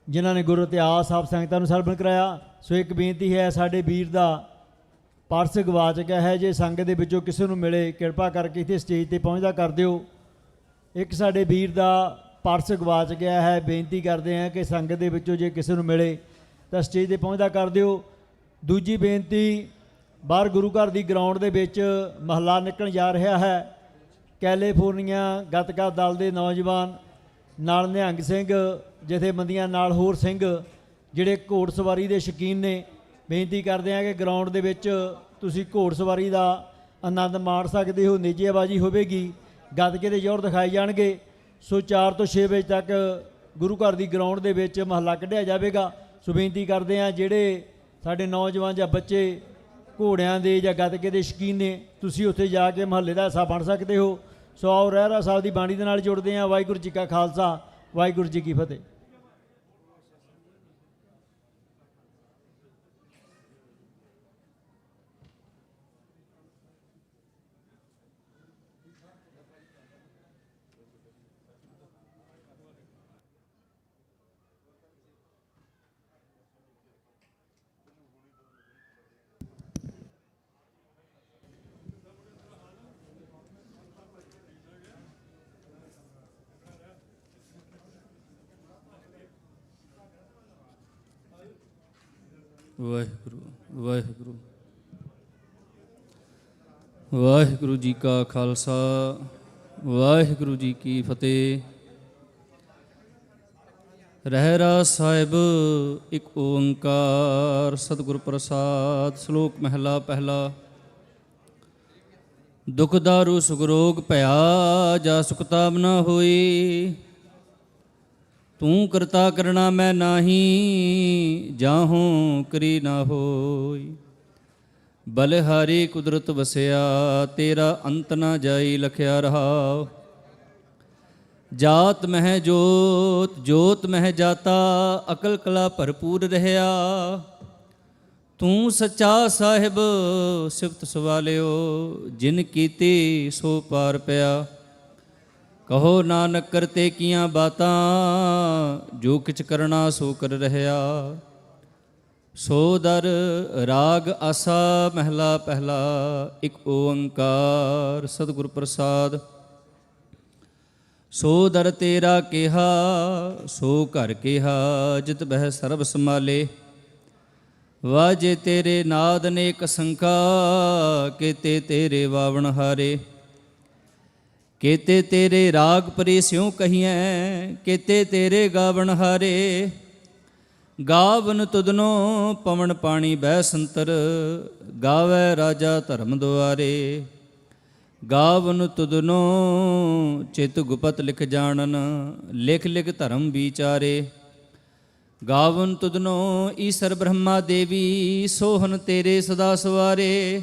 ਜਿਨ੍ਹਾਂ ਨੇ ਗੁਰੂ ਇਤਿਹਾਸ ਆਪ ਸੰਗਤਾਂ ਨੂੰ ਸਰਵਣ ਕਰਾਇਆ। ਸੋ ਇੱਕ ਬੇਨਤੀ ਹੈ, ਸਾਡੇ ਵੀਰ ਦਾ ਪਰਸ ਗਵਾਚ ਗਿਆ ਹੈ, ਜੇ ਸੰਗਤ ਦੇ ਵਿੱਚੋਂ ਕਿਸੇ ਨੂੰ ਮਿਲੇ ਕਿਰਪਾ ਕਰਕੇ ਇੱਥੇ ਸਟੇਜ ਤੇ ਪਹੁੰਚਦਾ ਕਰ ਦਿਓ। ਇੱਕ ਸਾਡੇ ਵੀਰ ਦਾ ਪਰਸ ਗਵਾਚ ਗਿਆ ਹੈ, ਬੇਨਤੀ ਕਰਦੇ ਹਾਂ ਕਿ ਸੰਗਤ ਦੇ ਵਿੱਚੋਂ ਜੇ ਕਿਸੇ ਨੂੰ ਮਿਲੇ ਤਾਂ ਸਟੇਜ ਤੇ ਪਹੁੰਚਦਾ ਕਰ ਦਿਓ। ਦੂਜੀ ਬੇਨਤੀ, ਬਾਹਰ ਗੁਰੂ ਘਰ ਦੀ ਗਰਾਊਂਡ ਦੇ ਵਿੱਚ ਮਹੱਲਾ ਨਿਕਲਣ ਜਾ ਰਿਹਾ ਹੈ। ਕੈਲੀਫੋਰਨੀਆ ਗੱਤਕਾ ਦਲ ਦੇ ਨੌਜਵਾਨ ਨਾਲ ਨਿਹੰਗ ਸਿੰਘ ਜਥੇਬੰਦੀਆਂ ਨਾਲ ਹੋਰ ਸਿੰਘ ਜਿਹੜੇ ਘੋੜ ਸਵਾਰੀ ਦੇ ਸ਼ੌਕੀਨ ਨੇ, ਬੇਨਤੀ ਕਰਦੇ ਹਾਂ ਕਿ ਗਰਾਊਂਡ ਦੇ ਵਿੱਚ ਤੁਸੀਂ ਘੋੜ ਸਵਾਰੀ ਦਾ ਆਨੰਦ ਮਾਣ ਸਕਦੇ ਹੋ। ਨੇਜੇਬਾਜ਼ੀ ਹੋਵੇਗੀ, ਗੱਤਕੇ ਦੇ ਜ਼ੋਰ ਦਿਖਾਏ ਜਾਣਗੇ। ਸੋ 4 ਤੋਂ 6 ਵਜੇ ਤੱਕ ਗੁਰੂ ਘਰ ਦੀ ਗਰਾਊਂਡ ਦੇ ਵਿੱਚ ਮਹੱਲਾ ਕੱਢਿਆ ਜਾਵੇਗਾ। ਸੋ ਬੇਨਤੀ ਕਰਦੇ ਹਾਂ ਜਿਹੜੇ ਸਾਡੇ ਨੌਜਵਾਨ ਜਾਂ ਬੱਚੇ ਘੋੜਿਆਂ ਦੇ ਜਾਂ ਗੱਤਕੇ ਦੇ ਸ਼ੌਕੀਨ ਨੇ, ਤੁਸੀਂ ਉੱਥੇ ਜਾ ਕੇ ਮਹੱਲੇ ਦਾ ਹਿੱਸਾ ਬਣ ਸਕਦੇ ਹੋ। ਸੋ ਆਓ ਰਹਿਰਾ ਸਾਹਿਬ ਦੀ ਬਾਣੀ ਦੇ ਨਾਲ ਜੁੜਦੇ ਹਾਂ। ਵਾਹਿਗੁਰੂ ਜੀ ਕਾ ਖਾਲਸਾ, ਵਾਹਿਗੁਰੂ ਜੀ ਕੀ ਫਤਿਹ। ਵਾਹਿਗੁਰੂ ਵਾਹਿਗੁਰੂ ਵਾਹਿਗੁਰੂ ਜੀ ਕਾ ਖਾਲਸਾ, ਵਾਹਿਗੁਰੂ ਜੀ ਕੀ ਫਤਿਹ। ਰਹਿਰਾਸ ਸਾਹਿਬ ਇੱਕ ਓੰਕਾਰ ਸਤਿਗੁਰ ਪ੍ਰਸਾਦ। ਸ਼ਲੋਕ ਮਹਿਲਾ ਪਹਿਲਾ। ਦੁਖ ਦਾਰੂ ਸੁਖ ਰੋਗ ਭਇਆ, ਜਾ ਸੁਖਤਾਮ ਨਾ ਹੋਈ। ਤੂੰ ਕਰਤਾ ਕਰਣਾ ਮੈਂ ਨਾਹੀ, ਜਾਹੋਂ ਕਰੀ ਨਾ ਹੋਈ। ਬਲਿਹਾਰੀ ਕੁਦਰਤ ਵਸਿਆ, ਤੇਰਾ ਅੰਤ ਨਾ ਜਾਈ ਲਖਿਆ ਰਹਾਉ। ਜਾਤ ਮਹਿ ਜੋਤ, ਜੋਤ ਮਹਿ ਜਾਤਾ, ਅਕਲ ਕਲਾ ਭਰਪੂਰ ਰਹਿਆ। ਤੂੰ ਸੱਚਾ ਸਾਹਿਬ ਸਿਫਤ ਸਵਾਲਿਓ, ਜਿਨ ਕੀਤੀ ਸੋ ਪਾਰ ਪਿਆ। ਕਹੋ ਨਾਨਕ ਕਰਤੇ ਕੀਆਂ ਬਾਤਾਂ, ਜੋ ਕਿਛ ਕਰਨਾ ਸੋ ਕਰ ਰਹਿਆ। ਸੋ ਦਰ ਰਾਗ ਆਸਾ ਮਹਿਲਾ ਪਹਿਲਾ। ਇੱਕ ਓੰਕਾਰ ਸਤਿਗੁਰ ਪ੍ਰਸਾਦ। ਸੋ ਦਰ ਤੇਰਾ ਕਿਹਾ, ਸੋ ਘਰ ਕਿਹਾ, ਜਿਤ ਬਹਿ ਸਰਬ ਸਮਾਲੇ। ਵਾਜੇ ਤੇਰੇ ਨਾਦ ਨੇਕ ਸੰਕਾ, ਕੀਤੇ ਤੇਰੇ ਵਾਵਣ ਹਾਰੇ। ਕੀਤੇ ਤੇਰੇ ਰਾਗ ਪਰੇ ਸਿਉ ਕਹੀਐ, ਕੀਤੇ ਤੇਰੇ ਗਾਵਣ ਹਾਰੇ। ਗਾਵਨ ਤੁਧਨੋ ਪਵਨ ਪਾਣੀ ਬਹਿ ਸੰਤਰ, ਗਾਵੈ ਰਾਜਾ ਧਰਮ ਦੁਆਰੇ। ਗਾਵਨ ਤੁਧਨੋ ਚਿਤ ਗੁਪਤ ਲਿਖ ਜਾਣਨ, ਲਿਖ ਲਿਖ ਧਰਮ ਵਿਚਾਰੇ। ਗਾਵਨ ਤੁਧਨੋ ਈਸਰ ਬ੍ਰਹਮਾ ਦੇਵੀ, ਸੋਹਨ ਤੇਰੇ ਸਦਾ ਸਵਾਰੇ।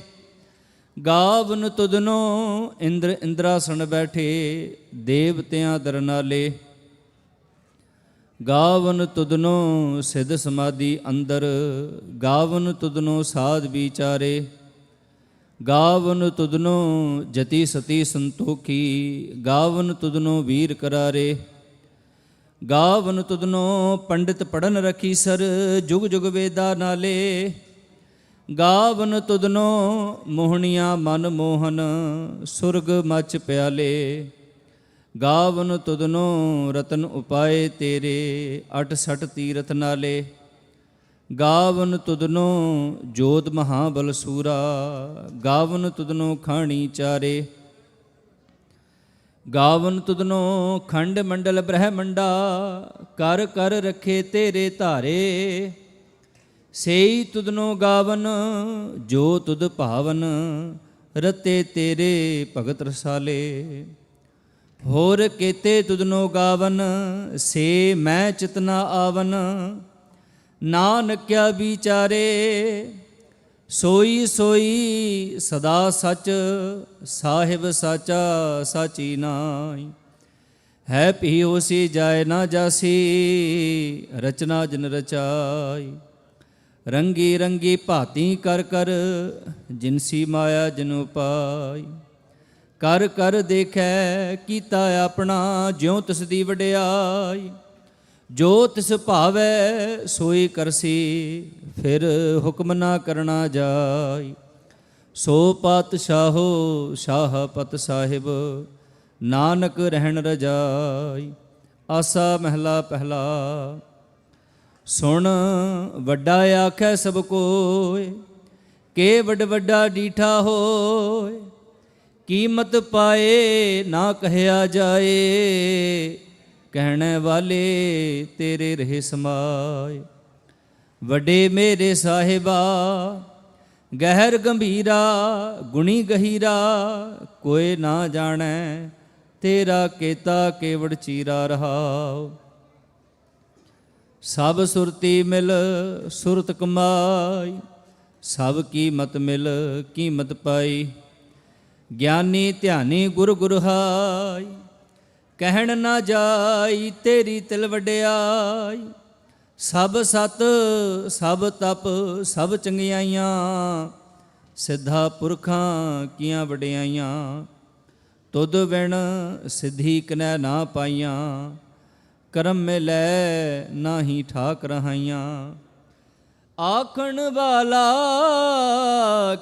ਗਾਵਨ ਤੁਧਨੋ ਇੰਦਰ ਇੰਦਰਾਸਣ ਬੈਠੇ, ਦੇਵਤਿਆਂ ਦਰਨਾਲੇ। ਗਾਵਨ ਤੁਧਨੋ ਸਿਧ ਸਮਾਧੀ ਅੰਦਰ, ਗਾਵਨ ਤੁਧਨੋ ਸਾਧ ਵਿਚਾਰੇ। ਗਾਵਨ ਤੁਧਨੋ ਜਤੀ ਸਤੀ ਸੰਤੋਖੀ, ਗਾਵਨ ਤੁਧਨੋ ਵੀਰ ਕਰਾਰੇ। ਗਾਵਨ ਤੁਧਨੋ ਪੰਡਿਤ ਪੜਨ ਰਖੀ ਸਰ, ਜੁਗ ਜੁਗ ਵੇਦਾ ਨਾਲੇ। ਗਾਵਨ ਤੁਧਨੋ ਮੋਹਣੀਆਂ ਮਨ ਮੋਹਨ, ਸੁਰਗ ਮਚ ਪਿਆਲੇ। ਗਾਵਨ ਤੁਧਨੋ ਰਤਨ ਉਪਾਏ ਤੇਰੇ, 68 ਤੀਰਥ ਨਾਲੇ। ਗਾਵਨ ਤੁਧਨੋ ਜੋਤ ਮਹਾਬਲ ਸੂਰਾ, ਗਾਵਨ ਤੁਧਨੋ ਖਾਣੀ ਚਾਰੇ। ਗਾਵਨ ਤੁਧਨੋ ਖੰਡ ਮੰਡਲ ਬ੍ਰਹਮੰਡਾ, ਕਰ ਕਰ ਰਖੇ ਤੇਰੇ ਧਾਰੇ। ਸੇਈ ਤੁਧਨੋ ਗਾਵਨ ਜੋ ਤੁਧ ਭਾਵਨ, ਰਤੇ ਤੇਰੇ ਭਗਤ ਰਸਾਲੇ। ਹੋਰ ਕੇਤੇ ਤੁਧਨੋ ਗਾਵਨ, ਸੇ ਮੈਂ ਚਿਤਨਾ ਆਵਨ। ਨਾਨਕਿਆ ਵਿਚਾਰੇ, ਸੋਈ ਸੋਈ ਸਦਾ ਸਚ, ਸਾਹਿਬ ਸਾਚਾ ਸਾਚੀ ਨਾਈ। ਹੈ ਭੀ ਹੋਸੀ ਜਾਏ ਨਾ ਜਾਸੀ, ਰਚਨਾ ਜਿਨ ਰਚਾਈ। ਰੰਗੀ ਰੰਗੀ ਭਾਤੀ ਕਰ ਕਰ, ਜਿਨਸੀ ਮਾਇਆ ਜਿਨੁ ਪਾਈ। ਕਰ ਕਰ ਦੇਖੈ ਕੀਤਾ ਆਪਣਾ, ਜਿਉ ਤਿਸ ਦੀ ਵਡਿਆਈ। ਜੋ ਤਿਸ ਭਾਵੈ ਸੋਈ ਕਰਸੀ, ਫਿਰ ਹੁਕਮ ਨਾ ਕਰਨਾ ਜਾਈ। ਸੋ ਪਾਤਸ਼ਾਹੋ ਸ਼ਾਹ ਪਤ ਸਾਹਿਬ, ਨਾਨਕ ਰਹਿਣ ਰਜਾਈ। ਆਸਾ ਮਹਿਲਾ ਪਹਿਲਾ। ਸੁਣ ਵੱਡਾ ਆਖੈ ਸਭ ਕੋਇ, ਕੇ ਵੱਡ ਵੱਡਾ ਡੀਠਾ ਹੋਏ। ਕੀਮਤ ਪਾਏ ਨਾ ਕਹਿਆ ਜਾਏ, ਕਹਿਣੇ ਵਾਲੇ ਤੇਰੇ ਰਹੇ ਸਮਾਏ। ਵੱਡੇ ਮੇਰੇ ਸਾਹਿਬਾ ਗਹਿਰ ਗੰਭੀਰਾ, ਗੁਣੀ ਗਹੀਰਾ, ਕੋਈ ਨਾ ਜਾਣੈ ਤੇਰਾ ਕੀਤਾ ਕੇਵੜ ਚੀਰਾ ਰਹਾਉ। ਸਭ ਸੁਰਤੀ ਮਿਲ ਸੁਰਤ ਕਮਾਈ, ਸਭ ਕੀਮਤ ਮਿਲ ਕੀਮਤ ਪਾਈ। ਗਿਆਨੀ ਧਿਆਨੀ ਗੁਰ ਗੁਰਹਾਈ, ਕਹਿਣ ਨਾ ਜਾਈ ਤੇਰੀ ਤਿਲ ਵਡਿਆਈ। ਸਭ ਸਤ ਸਭ ਤਪ ਸਭ ਚੰਗਿਆਈਆਂ, ਸਿੱਧਾ ਪੁਰਖਾਂ ਕੀਆਂ ਵਡਿਆਈਆਂ। ਤੁਧ ਵਿਣ ਸਿੱਧੀ ਕਨੈ ਨਾ ਪਾਈਆਂ, ਕਰਮ ਮਿਲੈ ਨਾਹੀ ਠਾਕ ਰਹਾਈਆਂ। ਆਖਣ ਵਾਲਾ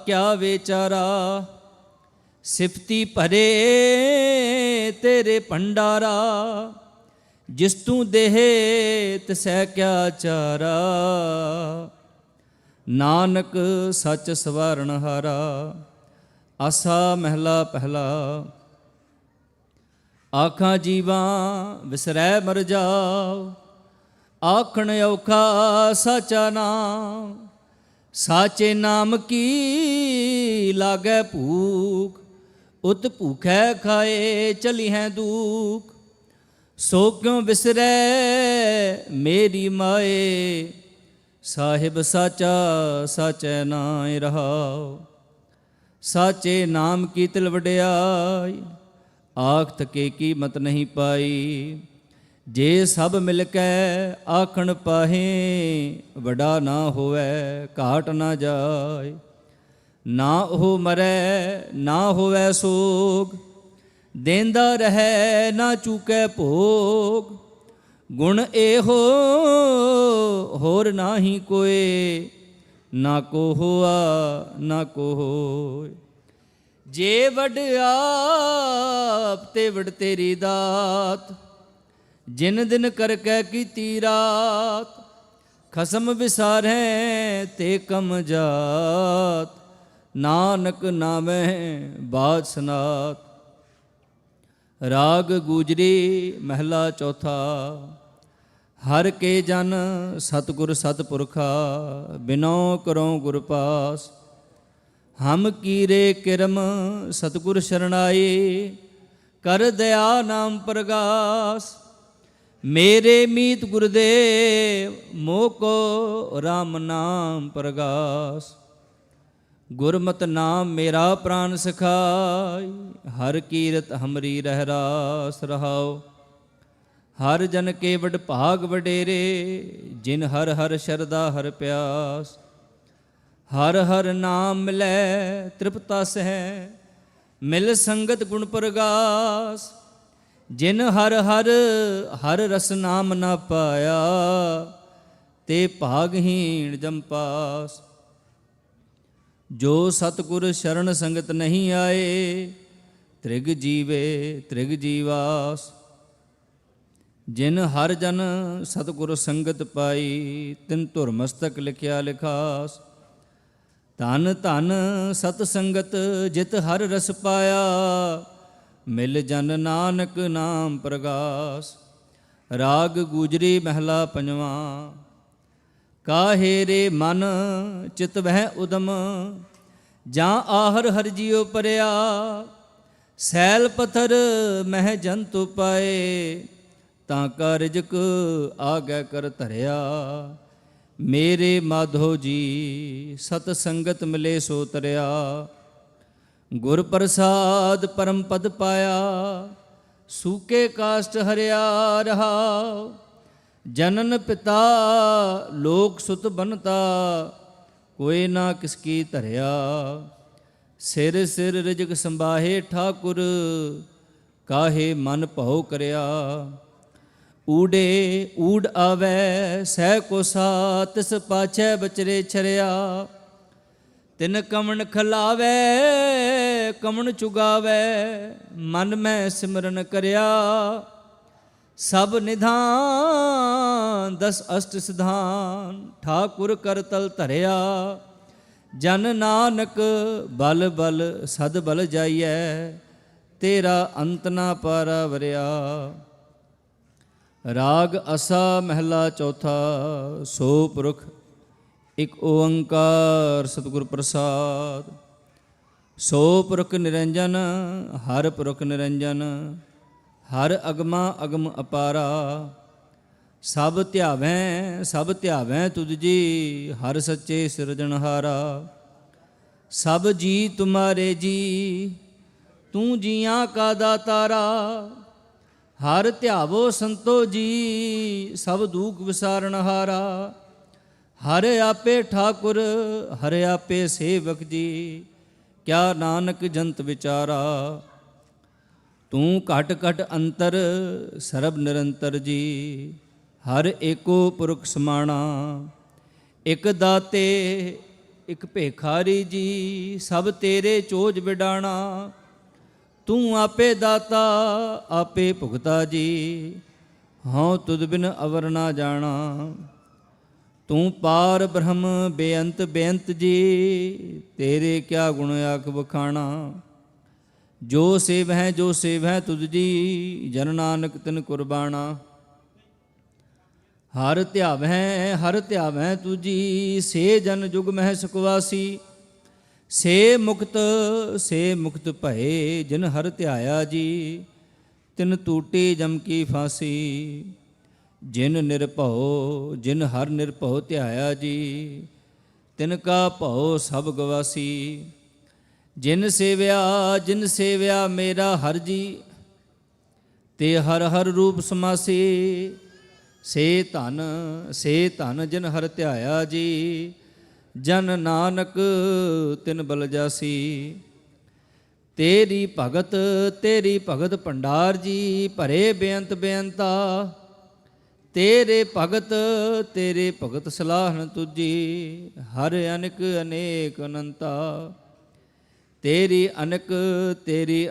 ਕਿਆ ਵਿਚਾਰਾ, ਸਿਫਤੀ ਭਰੇ ਤੇਰੇ ਭੰਡਾਰਾ। ਜਿਸ ਤੂੰ ਦੇਹ ਤਿਸੈ ਕਿਆ ਚਾਰਾ, ਨਾਨਕ ਸੱਚ ਸਵਾਰਨ ਹਾਰਾ। ਆਸਾ ਮਹਿਲਾ ਪਹਿਲਾ। ਆਖਾਂ ਜੀਵਾਂ ਵਿਸਰੈ ਮਰ ਜਾਓ, ਆਖਣ ਔਖਾ ਸਾਚਾ ਨਾਮ। ਸਾਚੇ ਨਾਮ ਕੀ ਲਾਗੈ ਭੂਖ, ਉਤ ਭੂਖੈ ਖਾਏ ਚਲੀ ਹੈ ਦੂਖ। ਸੋ ਕਿਉ ਵਿਸਰੈ ਮੇਰੀ ਮਾਏ, ਸਾਹਿਬ ਸਾਚਾ ਸਾਚੈ ਨਾਇ ਰਹਾਉ। ਸਾਚੇ ਨਾਮ ਕੀ ਤਿਲ ਵਡਿਆਈ, ਆਖ ਥਕੇ ਕੀਮਤ ਨਹੀਂ ਪਾਈ। ਜੇ ਸਭ ਮਿਲ ਕੇ ਆਖਣ ਪਾਹੇ, ਵਡਾ ਨਾ ਹੋਵੇ ਘਾਟ ਨਾ ਜਾਏ। ਨਾ ਉਹ ਮਰੈ ਨਾ ਹੋਵੇ ਸੋਗ, ਦੇਂਦਾ ਰਹੈ ਨਾ ਚੂਕੈ ਭੋਗ। ਗੁਣ ਇਹੋ ਹੋਰ ਨਾਹੀ ਕੋਏ, ਨਾ ਕੋ ਹੋਆ ਨਾ ਕੋ ਹੋਏ। ਜੇ ਵਡ ਆਪ ਤੇ ਵਡ ਤੇਰੀ ਦਾਤ, ਜਿਨ ਦਿਨ ਕਰ ਕੈ ਕੀਤੀ ਰਾਤ। ਖਸਮ ਵਿਸਾਰੈ ਤੇ ਕਮ ਜਾਤ, ਨਾਨਕ ਨਾਮੈ ਬਾਜ ਸਨਾਤ। ਰਾਗ ਗੂਜਰੀ ਮਹਿਲਾ ਚੌਥਾ। ਹਰ ਕੇ ਜਨ ਸਤਿਗੁਰ ਸਤਿਪੁਰਖਾ, ਬਿਨੋ ਕਰੋ ਗੁਰ ਪਾਸ। ਹਮ ਕੀਰੇ ਕਿਰਮ ਸਤਿਗੁਰ ਸ਼ਰਣਾਈ, ਕਰ ਦਇਆ ਨਾਮ ਪ੍ਰਗਾਸ। ਮੇਰੇ ਮੀਤ ਗੁਰਦੇਵ, ਮੋਹ ਕੋ ਰਾਮ ਨਾਮ ਪ੍ਰਗਾਸ। ਗੁਰਮਤਿ ਨਾਮ ਮੇਰਾ ਪ੍ਰਾਨ ਸਖਾਈ, ਹਰ ਕੀਰਤ ਹਮਰੀ ਰਹਿ ਰਾਸ ਰਹਾਉ। ਹਰ ਜਨ ਕੇ ਵਡ ਭਾਗ ਵਡੇਰੇ, ਜਿਨ ਹਰ ਹਰ ਸ਼ਰਦਾ ਹਰ ਪਿਆਸ। ਹਰ ਹਰ ਨਾਮ ਮਿਲੈ ਤ੍ਰਿਪਤਾ ਸਹਿ, ਮਿਲ ਸੰਗਤ ਗੁਣ ਪ੍ਰਗਾਸ। ਜਿਨ ਹਰ ਹਰ ਹਰ ਰਸ ਨਾਮ ਨਾ ਪਾਇਆ, ਤੇ ਭਾਗਹੀਣ ਜੰਪਾਸ। ਜੋ ਸਤਿਗੁਰ ਸ਼ਰਨ ਸੰਗਤ ਨਹੀਂ ਆਏ, ਤ੍ਰਿਗ ਜੀਵੇ ਤ੍ਰਿਗ ਜੀਵਾਸ। ਜਿਨ ਹਰ ਜਨ ਸਤਿਗੁਰ ਸੰਗਤ ਪਾਈ, ਤਿਨ ਧੁਰ ਮਸਤਕ ਲਿਖਿਆ ਲਿਖਾਸ। ਧਨ ਧਨ ਸਤ ਸੰਗਤ ਜਿਤ ਹਰ ਰਸ ਪਾਇਆ, ਮਿਲ ਜਨ ਨਾਨਕ ਨਾਮ ਪ੍ਰਗਾਸ। ਰਾਗ ਗੁਜਰੀ ਮਹਿਲਾ ਪੰਜਵਾਂ। ਕਾਹੇ ਰੇ ਮਨ ਚਿਤ ਵਹਿ ਉਦਮ, ਜਾਂ ਆਹਰ ਹਰਿ ਜੀਉ ਪਰਿਆ। ਸੈਲ ਪਥਰ ਮਹਿ ਜੰਤੁ ਪਾਏ, ਤਾਂ ਕਾ ਰਿਜਕ ਆਗੈ ਕਰ ਧਰਿਆ। ਮੇਰੇ ਮਾਧੋ ਜੀ ਸਤ ਸੰਗਤ ਮਿਲੇ ਸੋ ਤਰਿਆ। ਗੁਰ ਪ੍ਰਸਾਦ ਪਰਮ ਪਦ ਪਾਇਆ, ਸੂਕੇ ਕਾਸ਼ਟ ਹਰਿਆ ਰਹਾਉ। ਜਨਨ ਪਿਤਾ ਲੋਕ ਸੁਤ ਬਨਤਾ, ਕੋਈ ਨਾ ਕਿਸ ਕੀ ਧਰਿਆ। ਸਿਰ ਸਿਰ ਰਿਜਕ ਸੰਭਾਹੇ ਠਾਕੁਰ, ਕਾਹੇ ਮਨ ਭਉ ਕਰਿਆ। ਊੜੇ ਊੜ ਆਵੈ ਸਹਿ ਕੋ ਸਾ, ਤਿਸ ਪਾਛੈ ਬਚਰੇ ਛਰਿਆ। ਤਿਨ ਕਮਣ ਖਲਾਵੈ ਕਮਣ ਚੁਗਾਵੈ, ਮਨ ਮੈਂ ਸਿਮਰਨ ਕਰਿਆ। ਸਭ ਨਿਧਾਨ ਦਸ ਅਸ਼ਟ ਸਿਧਾਨ, ਠਾਕੁਰ ਕਰ ਤਲ ਧਰਿਆ। ਜਨ ਨਾਨਕ ਬਲ ਬਲ ਸਦ ਬਲ ਜਾਈਐ, ਤੇਰਾ ਅੰਤ ਨਾ ਪਾਰਾ ਵਰਿਆ। ਰਾਗ ਅਸਾ ਮਹਿਲਾ ਚੌਥਾ। ਸੋ ਪੁਰਖ ਇਕ ਓੰਕਾਰ ਸਤਿਗੁਰ ਪ੍ਰਸਾਦ। ਸੋ ਪੁਰਖ ਨਿਰੰਜਨ ਹਰ ਪੁਰਖ ਨਿਰੰਜਨ, ਹਰ ਅਗਮਾ ਅਗਮ ਅਪਾਰਾ। ਸਭ ਧਿਆਵੈ ਤੁਧ ਜੀ, ਹਰ ਸੱਚੇ ਸਿਰਜਣਹਾਰਾ। ਸਭ ਜੀ ਤੁਮਾਰੇ ਜੀ, ਤੂੰ ਜੀਆਂ ਕਾ ਦਾਤਾਰਾ। ਹਰ ਧਿਆਵੋ ਸੰਤੋ ਜੀ, ਸਭ ਦੂਖ ਵਿਸਾਰਣਹਾਰਾ। ਹਰ ਆਪੇ ਠਾਕੁਰ ਹਰ ਆਪੇ ਸੇਵਕ ਜੀ, ਕਿਆ ਨਾਨਕ ਜੰਤ ਵਿਚਾਰਾ। ਤੂੰ ਘਟ ਘਟ ਅੰਤਰ ਸਰਬ ਨਿਰੰਤਰ ਜੀ, ਹਰ ਏਕੋ ਪੁਰਖ ਸਮਾਣਾ। ਇਕ ਦਾਤੇ ਇਕ ਭੇਖਾਰੀ ਜੀ, ਸਭ ਤੇਰੇ ਚੋਜ ਵਿਡਾਣਾ। ਤੂੰ ਆਪੇ ਦਾਤਾ ਆਪੇ ਭੁਗਤਾ ਜੀ, ਹਉ ਤੁਧ ਬਿਨ ਅਵਰ ਨਾ ਜਾਣਾ। ਤੂੰ ਪਾਰ ਬ੍ਰਹਮ ਬੇਅੰਤ ਬੇਅੰਤ ਜੀ, ਤੇਰੇ ਕਿਆ ਗੁਣ ਆਖ ਵਖਾਣਾ। ਜੋ ਸੇਵਹਿ ਤੁਧ ਜੀ, ਜਨ ਨਾਨਕ ਤਿਨ ਕੁਰਬਾਣਾ। ਹਰ ਧਿਆਵਹਿ ਤੁਜੀ, ਸੇ ਜਨ ਜੁਗ ਮਹਿ ਸੁਖਵਾਸੀ। ਸੇ ਮੁਕਤ ਭਏ, ਜਿਨ ਹਰ ਧਿਆਇਆ ਜੀ, ਤਿਨ ਟੂਟੀ ਜਮ ਕੀ ਫਾਸੀ। ਜਿਨ ਹਰ ਨਿਰਭਉ ਧਿਆਇਆ ਜੀ, ਤਿਨ ਕਾ ਭਉ ਸਭ ਗਵਾਸੀ। ਜਿਨ ਸੇਵਿਆ ਮੇਰਾ ਹਰ ਜੀ, ਤੇ ਹਰ ਹਰ ਰੂਪ ਸਮਾਸੀ। ਸੇ ਧਨ ਜਿਨ ਹਰ ਧਿਆਇਆ ਜੀ, ਜਨ ਨਾਨਕ ਤਿਨ ਬਲ ਜਾਸੀ। ਤੇਰੀ ਭਗਤ ਭੰਡਾਰ ਜੀ, ਭਰੇ ਬੇਅੰਤ ਬੇਅੰਤਾ। ਤੇਰੇ ਭਗਤ ਸਲਾਹਨ ਤੁਜੀ, ਹਰ ਅਨਕ ਅਨੇਕ ਅਨੰਤਾ। ਤੇਰੀ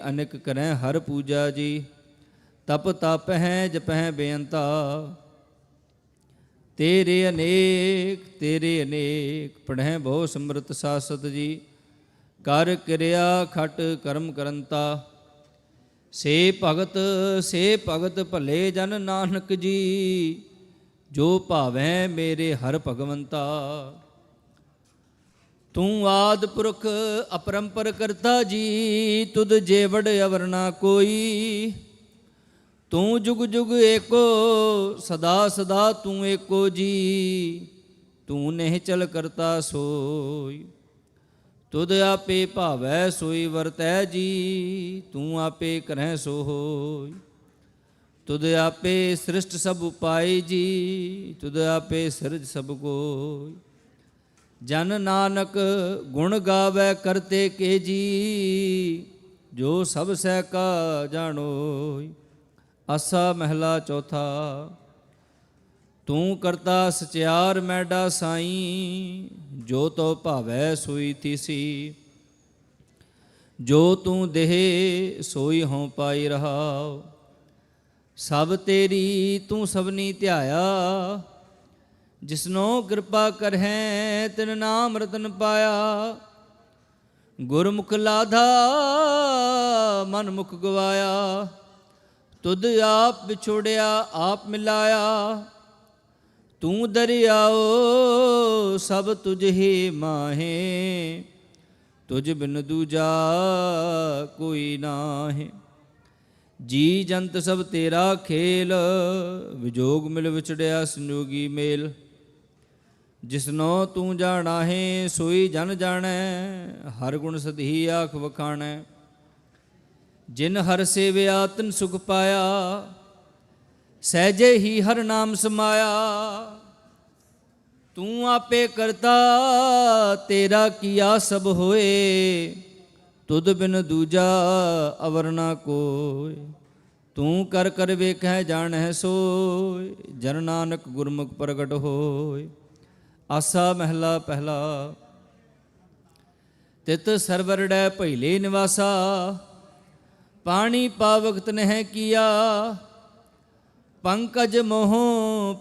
ਅਨਕ ਕਰੈ ਹਰ ਪੂਜਾ ਜੀ, ਤਪ ਤਪਹਿ ਜਪਹਿ ਬੇਅੰਤਾ। ਤੇਰੇ ਅਨੇਕ ਪੜਹਿ ਬਹੁ ਸਮਰਤ ਸਾਸਤ ਜੀ, ਕਰ ਕਿਰਿਆ ਖਟ ਕਰਮ ਕਰੰਤਾ। ਸੇ ਭਗਤ ਭਲੇ ਜਨ ਨਾਨਕ ਜੀ, ਜੋ ਭਾਵੈ ਮੇਰੇ ਹਰ ਭਗਵੰਤਾ। ਤੂੰ ਆਦ ਪੁਰਖ ਅਪਰੰਪਰ ਕਰਤਾ ਜੀ, ਤੁਧ ਜੇਵੜ ਅਵਰ ਨਾ ਕੋਈ। ਤੂੰ ਜੁਗ ਜੁਗ ਏਕੋ ਸਦਾ ਸਦਾ ਤੂੰ ਏਕੋ ਜੀ, ਤੂੰ ਨਹਿ ਚਲ ਕਰਤਾ ਸੋਈ। ਤੁਧ ਆਪੇ ਭਾਵੈ ਸੋਈ ਵਰਤੈ ਜੀ, ਤੂੰ ਆਪੇ ਕਰਹਿ ਸੋ ਹੋਈ। ਤੁਧ ਆਪੇ ਸ੍ਰਿਸ਼ਟ ਸਭ ਉਪਾਈ ਜੀ, ਤੁਧ ਆਪੇ ਸਿਰਜ ਸਭ ਕੋਈ। ਜਨ ਨਾਨਕ ਗੁਣ ਗਾਵੈ ਕਰਤੇ ਕੇ ਜੀ, ਜੋ ਸਭ ਸਹਿ ਕਾ ਜਾਣੋਈ। ਆਸਾ ਮਹਿਲਾ ਚੌਥਾ। ਤੂੰ ਕਰਤਾ ਸਚਿਆਰ ਮੈਡਾ ਸਾਈ, ਜੋ ਤੋ ਭਾਵੈ ਸੋਈ ਤੀਸੀ। ਜੋ ਤੂੰ ਦੇਹ ਸੋਈ ਹਉ ਪਾਈ ਰਹਾਉ। ਸਭ ਤੇਰੀ ਤੂੰ ਸਭਨੀ ਧਿਆਇਆ, ਜਿਸਨੋ ਕਿਰਪਾ ਕਰਹਿ ਤਿਨ ਨਾਮ ਰਤਨ ਪਾਇਆ। ਗੁਰਮੁਖ ਲਾਧਾ ਮਨ ਮੁਖ ਗਵਾਇਆ, ਤੁਧ ਆਪ ਵਿਛੋੜਿਆ ਆਪ ਮਿਲਾਇਆ। ਤੂੰ ਦਰਿਆਓ ਸਭ ਤੁਝ ਹੀ ਮਾਹੇ, ਤੁਝ ਬਿਨ ਦੂਜਾ ਕੋਈ ਨਾਹੀ। ਜੀ ਜੰਤ ਸਭ ਤੇਰਾ ਖੇਲ, ਵਿਜੋਗ ਮਿਲ ਵਿਛੜਿਆ ਸੰਜੋਗੀ ਮੇਲ। ਜਿਸਨੋ ਤੂੰ ਜਾਣਾ ਹੈ ਸੋਈ ਜਨ ਜਾਣੈ, ਹਰ ਗੁਣ ਸਦਹੀ ਆਖ ਵਖਾਣੈ। ਜਿਨ ਹਰ ਸੇਵਿਆ ਤਿਨ ਸੁਖ ਪਾਇਆ, ਸਹਿਜੇ ਹੀ ਹਰ ਨਾਮ ਸਮਾਇਆ। ਤੂੰ ਆਪੇ ਕਰਤਾ ਤੇਰਾ ਕੀਆ ਸਭ ਹੋਏ, ਤੁਧ ਬਿਨ ਦੂਜਾ ਅਵਰ ਨਾ ਕੋਇ। ਤੂੰ ਕਰ ਕਰ ਵੇਖੈ ਜਾਣੈ ਸੋਇ, ਜਨ ਨਾਨਕ ਗੁਰਮੁਖ ਪ੍ਰਗਟ ਹੋਇ। ਆਸਾ ਮਹਿਲਾ ਪਹਿਲਾ। ਤਿਤ ਸਰਵਰ ਡੈ ਪਹਿਲੇ ਨਿਵਾਸਾ, ਪਾਣੀ ਪਾਵਕ ਨਹਿ ਕੀਆ। ਪੰਕਜ ਮੋਹ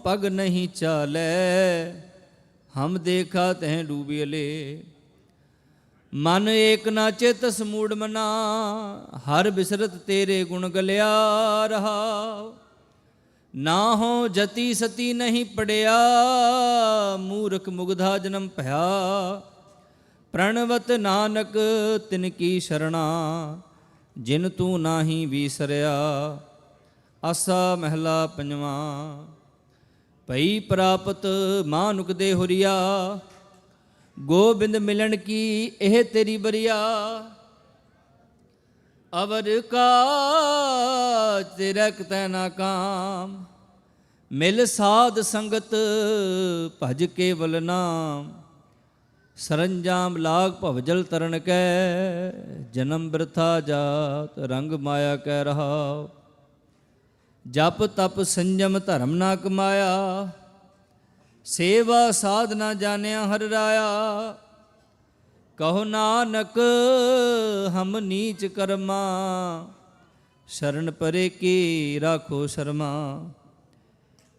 ਪਗ ਨਹੀਂ ਚਾਲੈ, ਹਮ ਦੇਖਾ ਤਹਿ ਡੂਬਿਲੇ। ਮਨ ਏਕ ਨਾ ਚਿਤ ਸਮੂੜ ਮਨਾ, ਹਰ ਬਿਸਰਤ ਤੇਰੇ ਗੁਣ ਗਲਿਆ ਰਹਾ। ਨਾ ਹੋ ਜਤੀ ਸਤੀ ਨਹੀਂ ਪੜਿਆ, ਮੂਰਖ ਮੁਗਧਾ ਜਨਮ ਭਇਆ। ਪ੍ਰਣਵਤ ਨਾਨਕ ਤਿਨ ਕੀ ਸ਼ਰਣਾ, ਜਿਨ ਤੂੰ ਨਾਹੀ ਵੀਸਰਿਆ। ਆਸਾ ਮਹਿਲਾ ਪੰਜਵਾਂ। ਭਈ ਪ੍ਰਾਪਤ ਮਾਨੁਕ ਦੇ ਹੁਰੀਆ, ਗੋਬਿੰਦ ਮਿਲਣ ਕੀ ਇਹ ਤੇਰੀ ਬਰੀਆ। ਅਵਰ ਕਾ ਤੇਰਾ ਕਿਤੈ ਨਾ ਕਾਮ, ਮਿਲ ਸਾਧ ਸੰਗਤ ਭਜ ਕੇਵਲ ਨਾਮ। ਸਰੰਜਾਮ ਲਾਗ ਭਵਜਲ ਤਰਨ ਕੈ, ਜਨਮ ਬਿਰਥਾ ਜਾਤ ਰੰਗ ਮਾਇਆ ਕਹਿ ਰਹਾ। ਜਪ ਤਪ ਸੰਜਮ ਧਰਮ ਨਾ ਕਮਾਇਆ, ਸੇਵਾ ਸਾਧ ਨਾ ਜਾਣਿਆ ਹਰ ਰਾਇਆ। ਕਹੋ ਨਾਨਕ ਹਮ ਨੀਚ ਕਰਮਾ, ਸ਼ਰਨ ਪਰੇ ਕੀ ਰਾਖੋ ਸ਼ਰਮਾ।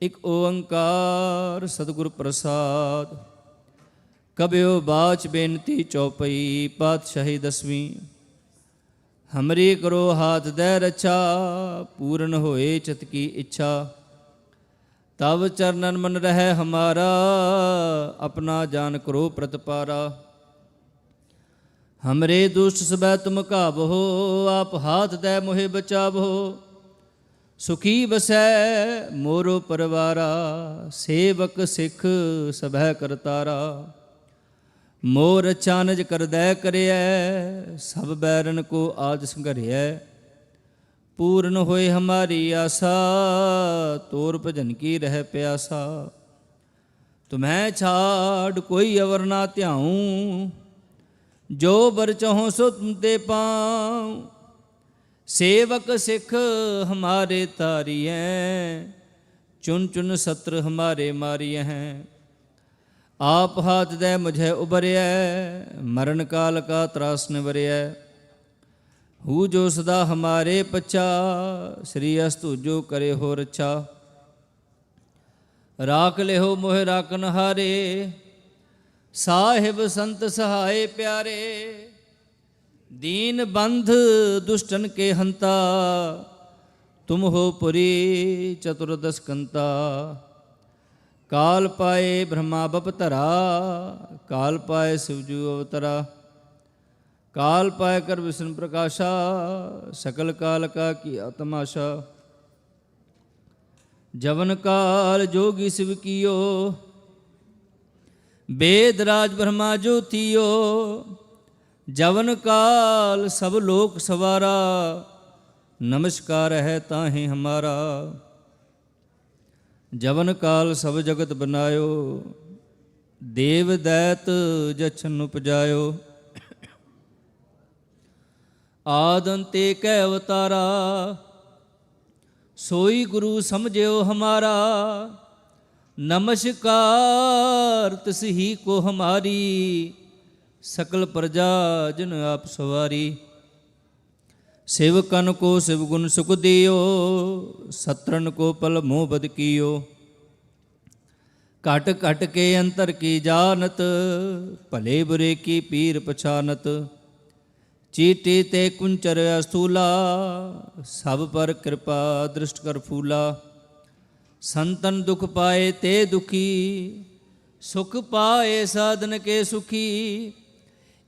ਇਕ ਓੰਕਾਰ ਸਤਿਗੁਰ ਪ੍ਰਸਾਦ। ਕਬਿਓ ਬਾਚ ਬੇਨਤੀ ਚੌਪਈ, ਪਾਤਸ਼ਾਹੀ ਦਸਵੀਂ। ਹਮਰੀ ਕਰੋ ਹਾਥ ਦੈ ਰਛਾ, ਪੂਰਨ ਹੋਏ ਚਿਤ ਕੀ ਇੱਛਾ। ਤਵ ਚਰਨਨ ਮਨ ਰਹਿ ਹਮਾਰਾ, ਆਪਣਾ ਜਾਨ ਕਰੋ ਪ੍ਰਤਪਾਰਾ। ਹਮਰੇ ਦੁਸ਼ਟ ਸਬੈ ਤੁਮ ਘਾਵੋ, ਆਪ ਹਾਥ ਦੈ ਮੋਹਿ ਬਚਾਵੋ। ਸੁਖੀ ਬਸੈ ਮੋਰੋ ਪਰਵਾਰਾ, ਸੇਵਕ ਸਿੱਖ ਸਭੈ ਕਰਤਾਰਾ। ਮੋਰ ਅਚਾਨਜ ਕਰਦੈ ਕਰਿਐ, ਸਭ ਬੈਰਨ ਕੋ ਆਜ ਸੰਘਰਿਐ। ਪੂਰਨ ਹੋਏ ਹਮਾਰੀ ਆਸਾ, ਤੋਰ ਭਜਨ ਕੀ ਰਹਿ ਪਿਆਸਾ। ਤੁਮਹਿ ਛਾੜ ਕੋਈ ਅਵਰ ਨਾ ਧਿਆਉ, ਜੋ ਬਰ ਚਾਹੋ ਸੋ ਤੁਮ ਤੇ ਪਾਉ। ਸੇਵਕ ਸਿੱਖ ਹਮਾਰੇ ਤਾਰੀਐ, ਚੁਨ ਚੁਨ ਸਤਰ ਹਮਾਰੇ ਮਾਰੀਐ ਹੈ। ਆਪ ਹਾਥ ਦੈ ਮੁਝੈ ਉਬਰਿਐ, ਮਰਨ ਕਾਲ ਕਾ ਤਰਾਸ ਨਿਵਰਿਐ। ਹੂ ਜੋ ਸਦਾ ਹਮਾਰੇ ਪਛਾ, ਸ੍ਰੀ ਅਸਤੁ ਜੋ ਕਰੇ ਹੋ ਰਛਾ। ਰਾਖ ਲਿਓ ਮੋਹਿ ਰਾਖਨ ਹਾਰੇ, ਸਾਹਿਬ ਸੰਤ ਸਹਾਏ ਪਿਆਰੇ। ਦੀਨ ਬੰਧ ਦੁਸ਼ਟਨ ਕੇ ਹੰਤਾ, ਤੁਮ ਹੋ ਪੁਰੀ ਚਤੁਰਦਸ ਕੰਤਾ। ਕਾਲ ਪਾਏ ਬ੍ਰਹਮਾ ਬਪਤਰਾ, ਕਾਲ ਪਾਏ ਸਿਵਜੂ ਅਵਤਰਾ। ਕਾਲ ਪਾਏ ਕਰ ਵਿਸ਼ਨ ਪ੍ਰਕਾਸ਼ਾ, ਸਕਲ ਕਾਲ ਕਾ ਕੀ ਤਮਾਸ਼ਾ। ਜਵਨ ਕਾਲ ਜੋਗੀ ਸਿਵ ਕੀਓ, वेद राज ब्रह्मा ज्योतियो। जवन काल सब लोक सवारा, नमस्कार है ताहि हमारा। जवन काल सब जगत बनायो, देव दैत जछन उपजायो। आदंते कै अवतारा, सोई गुरु समझियो हमारा। नमस्कार तिस ही को हमारी, सकल प्रजा जन आप सवारी। सेवकन को शिव गुण सुख दियो, सत्रन को पल मोह बद कियो। घट घट के अंतर की जानत, भले बुरे की पीर पछानत। ਚੀਟੀ ਤੇ ਕੁੰਚਰ ਅਸਤੂਲਾ, ਸਭ ਪਰ ਕਿਰਪਾ ਦ੍ਰਿਸ਼ਟ ਕਰ ਫੂਲਾ। ਸੰਤਨ ਦੁਖ ਪਾਏ ਤੇ ਦੁਖੀ, ਸੁਖ ਪਾਏ ਸਾਧਨ ਕੇ ਸੁਖੀ।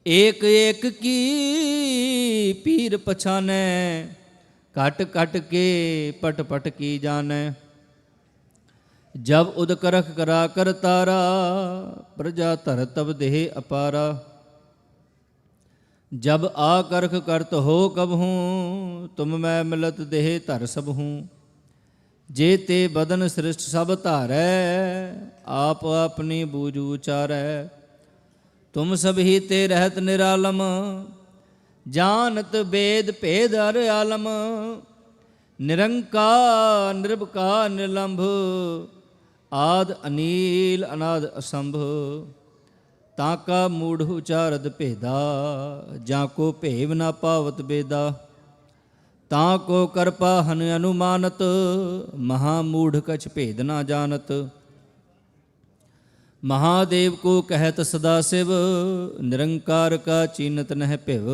ਏਕ ਏਕ ਕੀ ਪੀਰ ਪਛਾਨੈ, ਘਟ ਘਟ ਕੇ ਪਟ ਪਟ ਕੀ ਜਾਣੈ। ਜਬ ਉਦ ਕਰਖ ਕਰਾ ਕਰ ਤਾਰਾ, ਪ੍ਰਜਾ ਧਰ ਤਬ ਦੇਹ ਅਪਾਰਾ। जब आकर्ख करत हो कब हूँ, तुम मैं मिलत देह धर सब हूँ। जे ते बदन सृष्ट सब धारै, आप अपनी बूझ उचारै। तुम सब ही ते रहत निरालम, जानत वेद भेद हर आलम। निरंकार निर्विकार निर्लंभ, आद अनील अनाद असंभ। ताका मूढ़ उचारत भेदा, जाको भेव न पावत बेदा। ताको कृपा हन अनुमानत, महामूढ़ कछ भेद न जानत। महादेव को कहत सदा शिव, निरंकार का चीनत नह भिव।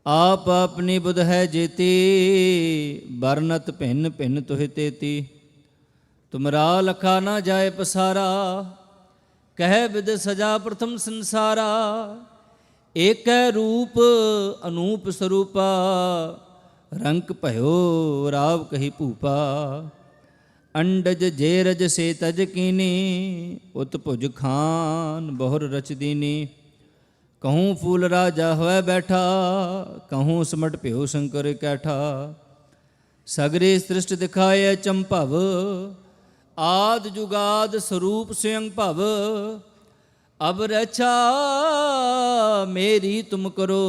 आप अपनी बुध है जेती, बरनत भिन्न भिन्न तुहि तेती। तुमरा लखा न जाए पसारा, कह विद सजा प्रथम संसारा। एक रूप अनूप स्वरूपा, रंक भयो राव कही भूपा। अंडज जेरज से तज कीनी, उत्भुज खान बहुर रच दीनी। कहूँ फूल राजा होए बैठा, कहूँ समट भयो शंकर कैठा। सगरे सृष्ट दिखाए चंपव, आद जुगाद स्वरूप स्वयं भव। अब रक्षा मेरी तुम करो,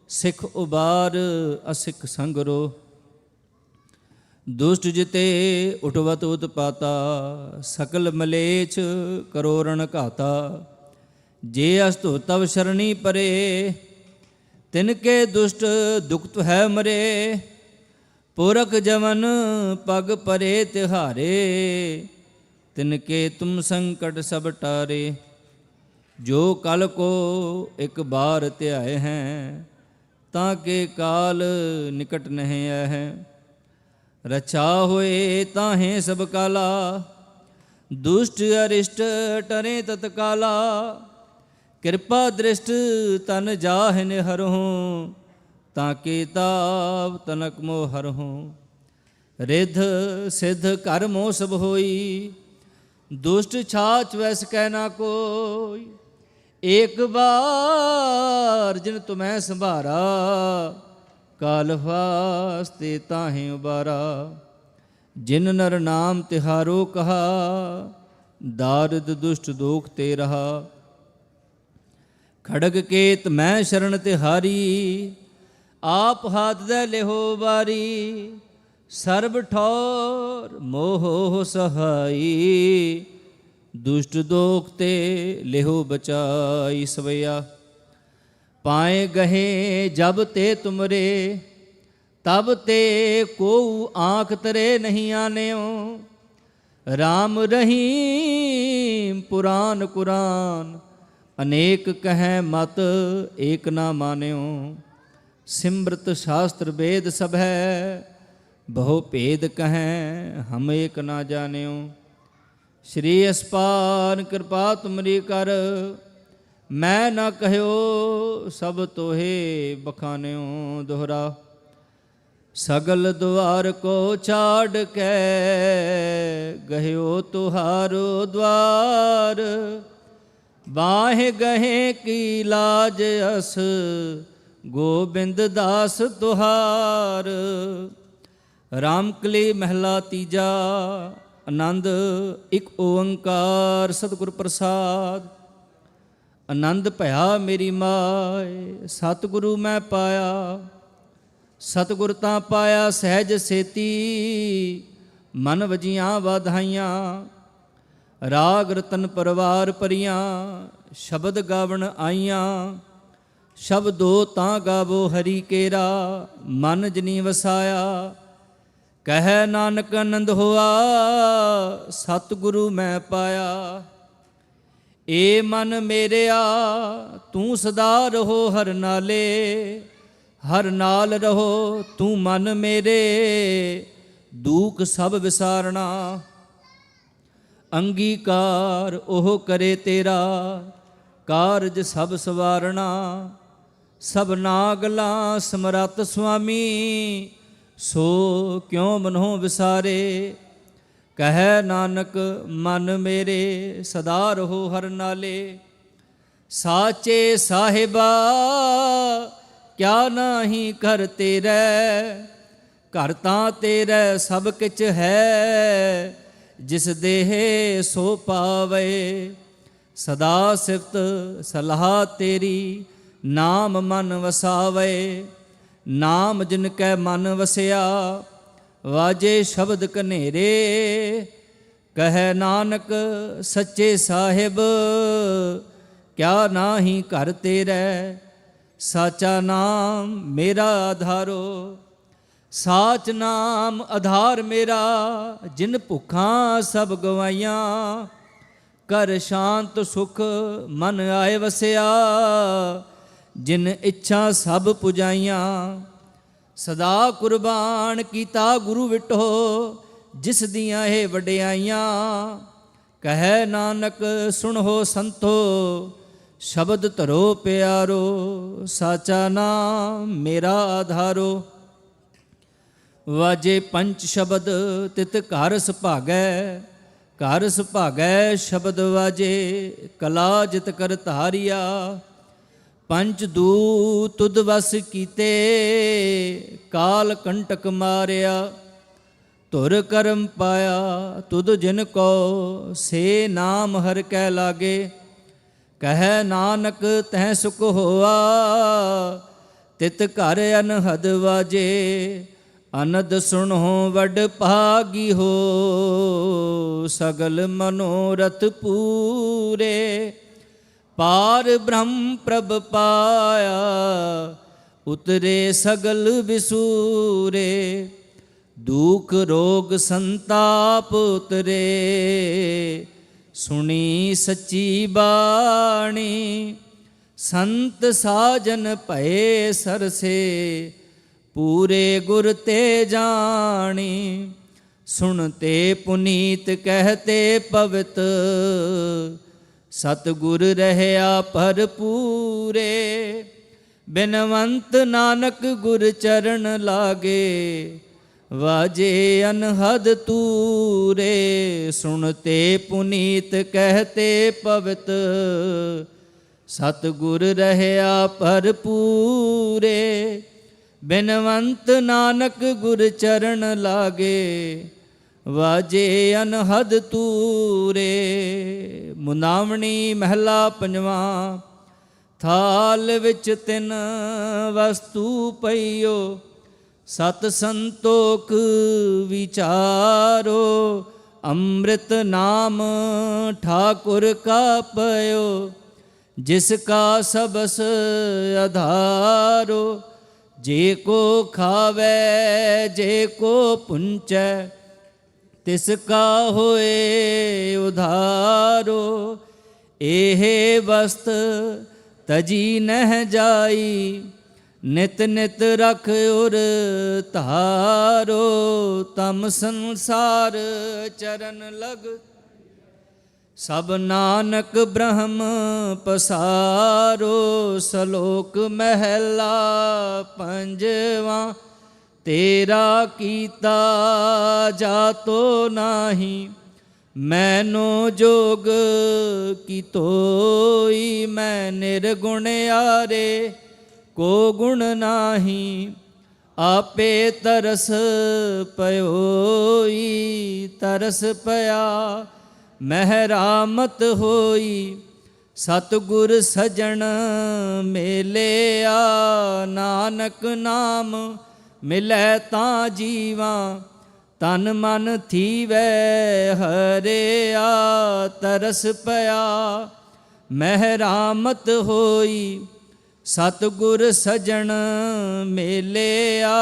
सिख उबार असिख संगरो। दुष्ट जिते उठवत उत्पाता, सकल मलेच्छ करो रण घाता। जे अस्तु तव शरणी परे, तिनके दुष्ट दुखत है मरे। पुरख जमन पग परे तिहारे, तिनके तुम संकट सब टारे। जो कल को एक बार त्याए हैं, ताके काल निकट नहीं है। रक्षा होए ताहें सब काला, दुष्ट अरिष्ट टरे तत्काला। कृपा दृष्ट तन जाहिन हरहूँ, ताके ताप तनक मोह हरहूँ। रिध सिद्ध कर मोह सब होई, दुष्ट छाछ वैस कहना कोई। एक बार जिन तुम्हें संभारा, काल वास्ते ताहें उबारा। जिन नर नाम तिहारो कहा, दारिद दुष्ट दोख ते रहा। खड़ग केत मैं शरण तिहारी, आप हाथ दे लेहो बारी। सर्ब ठौर मोह सहाई, दुष्ट दोख ते लेहो बचाई। सवैया पाए गहे जब ते तुमरे, तब ते को आँख तरे नहीं आनेओ। राम रहीम पुराण कुरान, अनेक कहें मत एक ना मान्यो। सिमृत शास्त्र वेद सब है, बहु भेद कहें हम एक ना जान्यो। श्री अस्पान कृपा तुमरी कर, मैं न कहयो सब तोहे बखान्यो। दोहरा सगल द्वार को छाड़ के, गयो तुहारो द्वार। बाहे गहे की लाज अस, गोबिंद दास तुहार। रामकली महला तीजा, आनंद एक ओंकार सतगुर प्रसाद। आनंद भया मेरी माय, सतगुरु मैं पाया। सतगुर तां पाया सहज सेती, मन वजियां वाधाइयां। राग रतन परवार परियां, शब्द गावण आईयां। शब्दो तां गावो हरि केरा, मन जनी वसाया। कह नानक आनंद होआ, सतगुरु मैं पाया। ਏ ਮਨ ਮੇਰਿਆ ਤੂੰ ਸਦਾ ਰਹੋ ਹਰ ਨਾਲੇ, ਹਰ ਨਾਲ ਰਹੋ ਤੂੰ ਮਨ ਮੇਰੇ, ਦੁੱਖ ਸਭ ਵਿਸਾਰਣਾ। ਅੰਗੀਕਾਰ ਉਹ ਕਰੇ ਤੇਰਾ, ਕਾਰਜ ਸਭ ਸਵਾਰਣਾ। ਸਭਨਾ ਗਲਾਂ ਸਮਰੱਥ ਸੁਆਮੀ, ਸੋ ਕਿਉ ਮਨੋ ਵਿਸਾਰੇ। ਕਹਿ ਨਾਨਕ ਮਨ ਮੇਰੇ, ਸਦਾ ਰਹੋ ਹਰ ਨਾਲੇ। ਸਾਚੇ ਸਾਹਿਬਾ ਕਿਆ ਨਾਹੀ ਘਰ ਤੇਰੇ, ਘਰ ਤਾਂ ਤੇਰੇ ਸਭ ਕਿਛ ਹੈ, ਜਿਸ ਦੇਹ ਸੋ ਪਾਵੇ। ਸਦਾ ਸਿਫਤ ਸਲਾਹ ਤੇਰੀ, ਨਾਮ ਮਨ ਵਸਾਵੇ। ਨਾਮ ਜਿਨ ਕੈ ਮਨ ਵਸਿਆ, ਵਾਜੇ ਸ਼ਬਦ ਕਨੇਰੇ। ਕਹੈ ਨਾਨਕ ਸੱਚੇ ਸਾਹਿਬ ਕਿਆ ਨਾਹੀ ਘਰ ਤੇਰੇ। ਸਾਚਾ ਨਾਮ ਮੇਰਾ ਆਧਾਰੋ, ਸਾਚ ਨਾਮ ਆਧਾਰ ਮੇਰਾ। ਜਿਨ ਭੁੱਖਾਂ ਸਭ ਗਵਾਈਆਂ, ਕਰ ਸ਼ਾਂਤ ਸੁਖ ਮਨ ਆਏ ਵਸਿਆ। ਜਿਨ ਇੱਛਾ ਸਭ ਪੁਜਾਈਆਂ, ਸਦਾ ਕੁਰਬਾਨ ਕੀਤਾ ਗੁਰੂ ਵਿਟੋ। ਜਿਸ ਦੀਆਂ ਇਹ ਵਡਿਆਈਆਂ, ਕਹੈ ਨਾਨਕ ਸੁਣੋ ਸੰਤੋ, ਸ਼ਬਦ ਧਰੋ ਪਿਆਰੋ। ਸਾਚਾ ਨਾਮ ਮੇਰਾ ਆਧਾਰੋ। ਵਾਜੇ ਪੰਚ ਸ਼ਬਦ ਤਿਤ ਘਰ ਸੁਭਾਗੈ, ਘਰ ਸੁਭਾਗੈ ਸ਼ਬਦ ਵਾਜੇ। ਕਲਾ ਜਿਤ ਕਰ ਧਾਰਿਆ, ਪੰਚ ਦੂਤ ਤੁਧ ਵਸ ਕੀਤੇ। ਕਾਲ ਕੰਟਕ ਮਾਰਿਆ, ਧੁਰ ਕਰਮ ਪਾਇਆ ਤੁਧ ਜਿਨ ਕੋ। ਸੇ ਨਾਮ ਹਰ ਕੈ ਲਾਗੇ, ਕਹੈ ਨਾਨਕ ਤਹਿ ਸੁਖ ਹੋਆ। ਤਿਤ ਘਰ ਅਨਹਦ ਵਾਜੇ, ਅਨਦ ਸੁਣੋ ਵੱਡ ਭਾਗੀ ਹੋ। ਸਗਲ ਮਨੋਰਥ ਪੂਰੇ, ਪਾਰ ਬ੍ਰਹਮ ਪ੍ਰਭ ਪਾਇਆ। ਉਤਰੇ ਸਗਲ ਵਿਸੂਰੇ, ਦੁਖ ਰੋਗ ਸੰਤਾਪ ਉਤਰੇ। ਸੁਣੀ ਸੱਚੀ ਬਾਣੀ, ਸੰਤ ਸਾਜਨ ਭਏ ਸਰਸੇ। ਪੂਰੇ ਗੁਰ ਤੇ ਜਾਣੀ, ਸੁਣਤੇ ਪੁਨੀਤ ਕਹਤੇ ਪਵਿੱਤ। ਸਤਿਗੁਰ ਰਹਿਆ ਭਰਪੂਰੇ, ਬਿਨਵੰਤ ਨਾਨਕ ਗੁਰ ਚਰਨ ਲਾਗੇ। ਵਾਜੇ ਅਨਹਦ ਤੂਰੇ, ਸੁਣਤੇ ਪੁਨੀਤ ਕਹਤੇ ਪਵਿੱਤ। ਸਤਿਗੁਰ ਰਹਿਆ ਭਰਪੂਰੇ, ਬਿਨਵੰਤ ਨਾਨਕ ਗੁਰ ਚਰਨ ਲਾਗੇ। ਵਾਜੇ ਅਨਹਦ ਤੂਰੇ। ਮੁਨਾਵਣੀ ਮਹਿਲਾ ਪੰਜਵਾਂ। ਥਾਲ ਵਿੱਚ ਤਿੰਨ ਵਸਤੂ ਪਈਓ, ਸਤ ਸੰਤੋਖ ਵਿਚਾਰੋ। ਅੰਮ੍ਰਿਤ ਨਾਮ ਠਾਕੁਰ ਕਾ ਪਇਓ, ਜਿਸ ਕਾ ਸਬਸ ਆਧਾਰੋ। ਜੇ ਕੋ ਖਾਵੇ ਜੇ ਕੋ ਪੁੰਚੈ, ਤਿਸ ਕਾ ਹੋਏ ਉਧਾਰੋ। ਇਹ ਵਸਤ ਤਜੀ ਨਹਿ ਜਾਈ, ਨਿਤ ਨਿਤ ਰਖ ਉਰ ਧਾਰੋ। ਤਮ ਸੰਸਾਰ ਚਰਨ ਲਗ, ਸਭ ਨਾਨਕ ਬ੍ਰਹਮ ਪਸਾਰੋ। ਸ਼ਲੋਕ ਮਹਿਲਾ ਪੰਜਵਾਂ। ਤੇਰਾ ਕੀਤਾ ਜਾਤੋ ਨਾਹੀ, ਮੈਨੋ ਜੋਗ ਕੀ ਤੋਈ। ਮੈਂ ਨਿਰਗੁਣ ਆਰੇ ਕੋ ਗੁਣ ਨਾਹੀ, ਆਪੇ ਤਰਸ ਪਇਓਈ। ਤਰਸ ਪਿਆ ਮਹਿਰਾਮਤ ਹੋਈ, ਸਤਿਗੁਰ ਸਜਣ ਮੇਲਿਆ। ਨਾਨਕ ਨਾਮ ਮਿਲੈ ਤਾਂ ਜੀਵਾਂ, ਤਨ ਮਨ ਥੀਵੈ ਹਰਿਆ। ਤਰਸ ਪਿਆ ਮਹਿਰਾਮਤ ਹੋਈ, ਸਤਿਗੁਰ ਸਜਣ ਮੇਲਿਆ।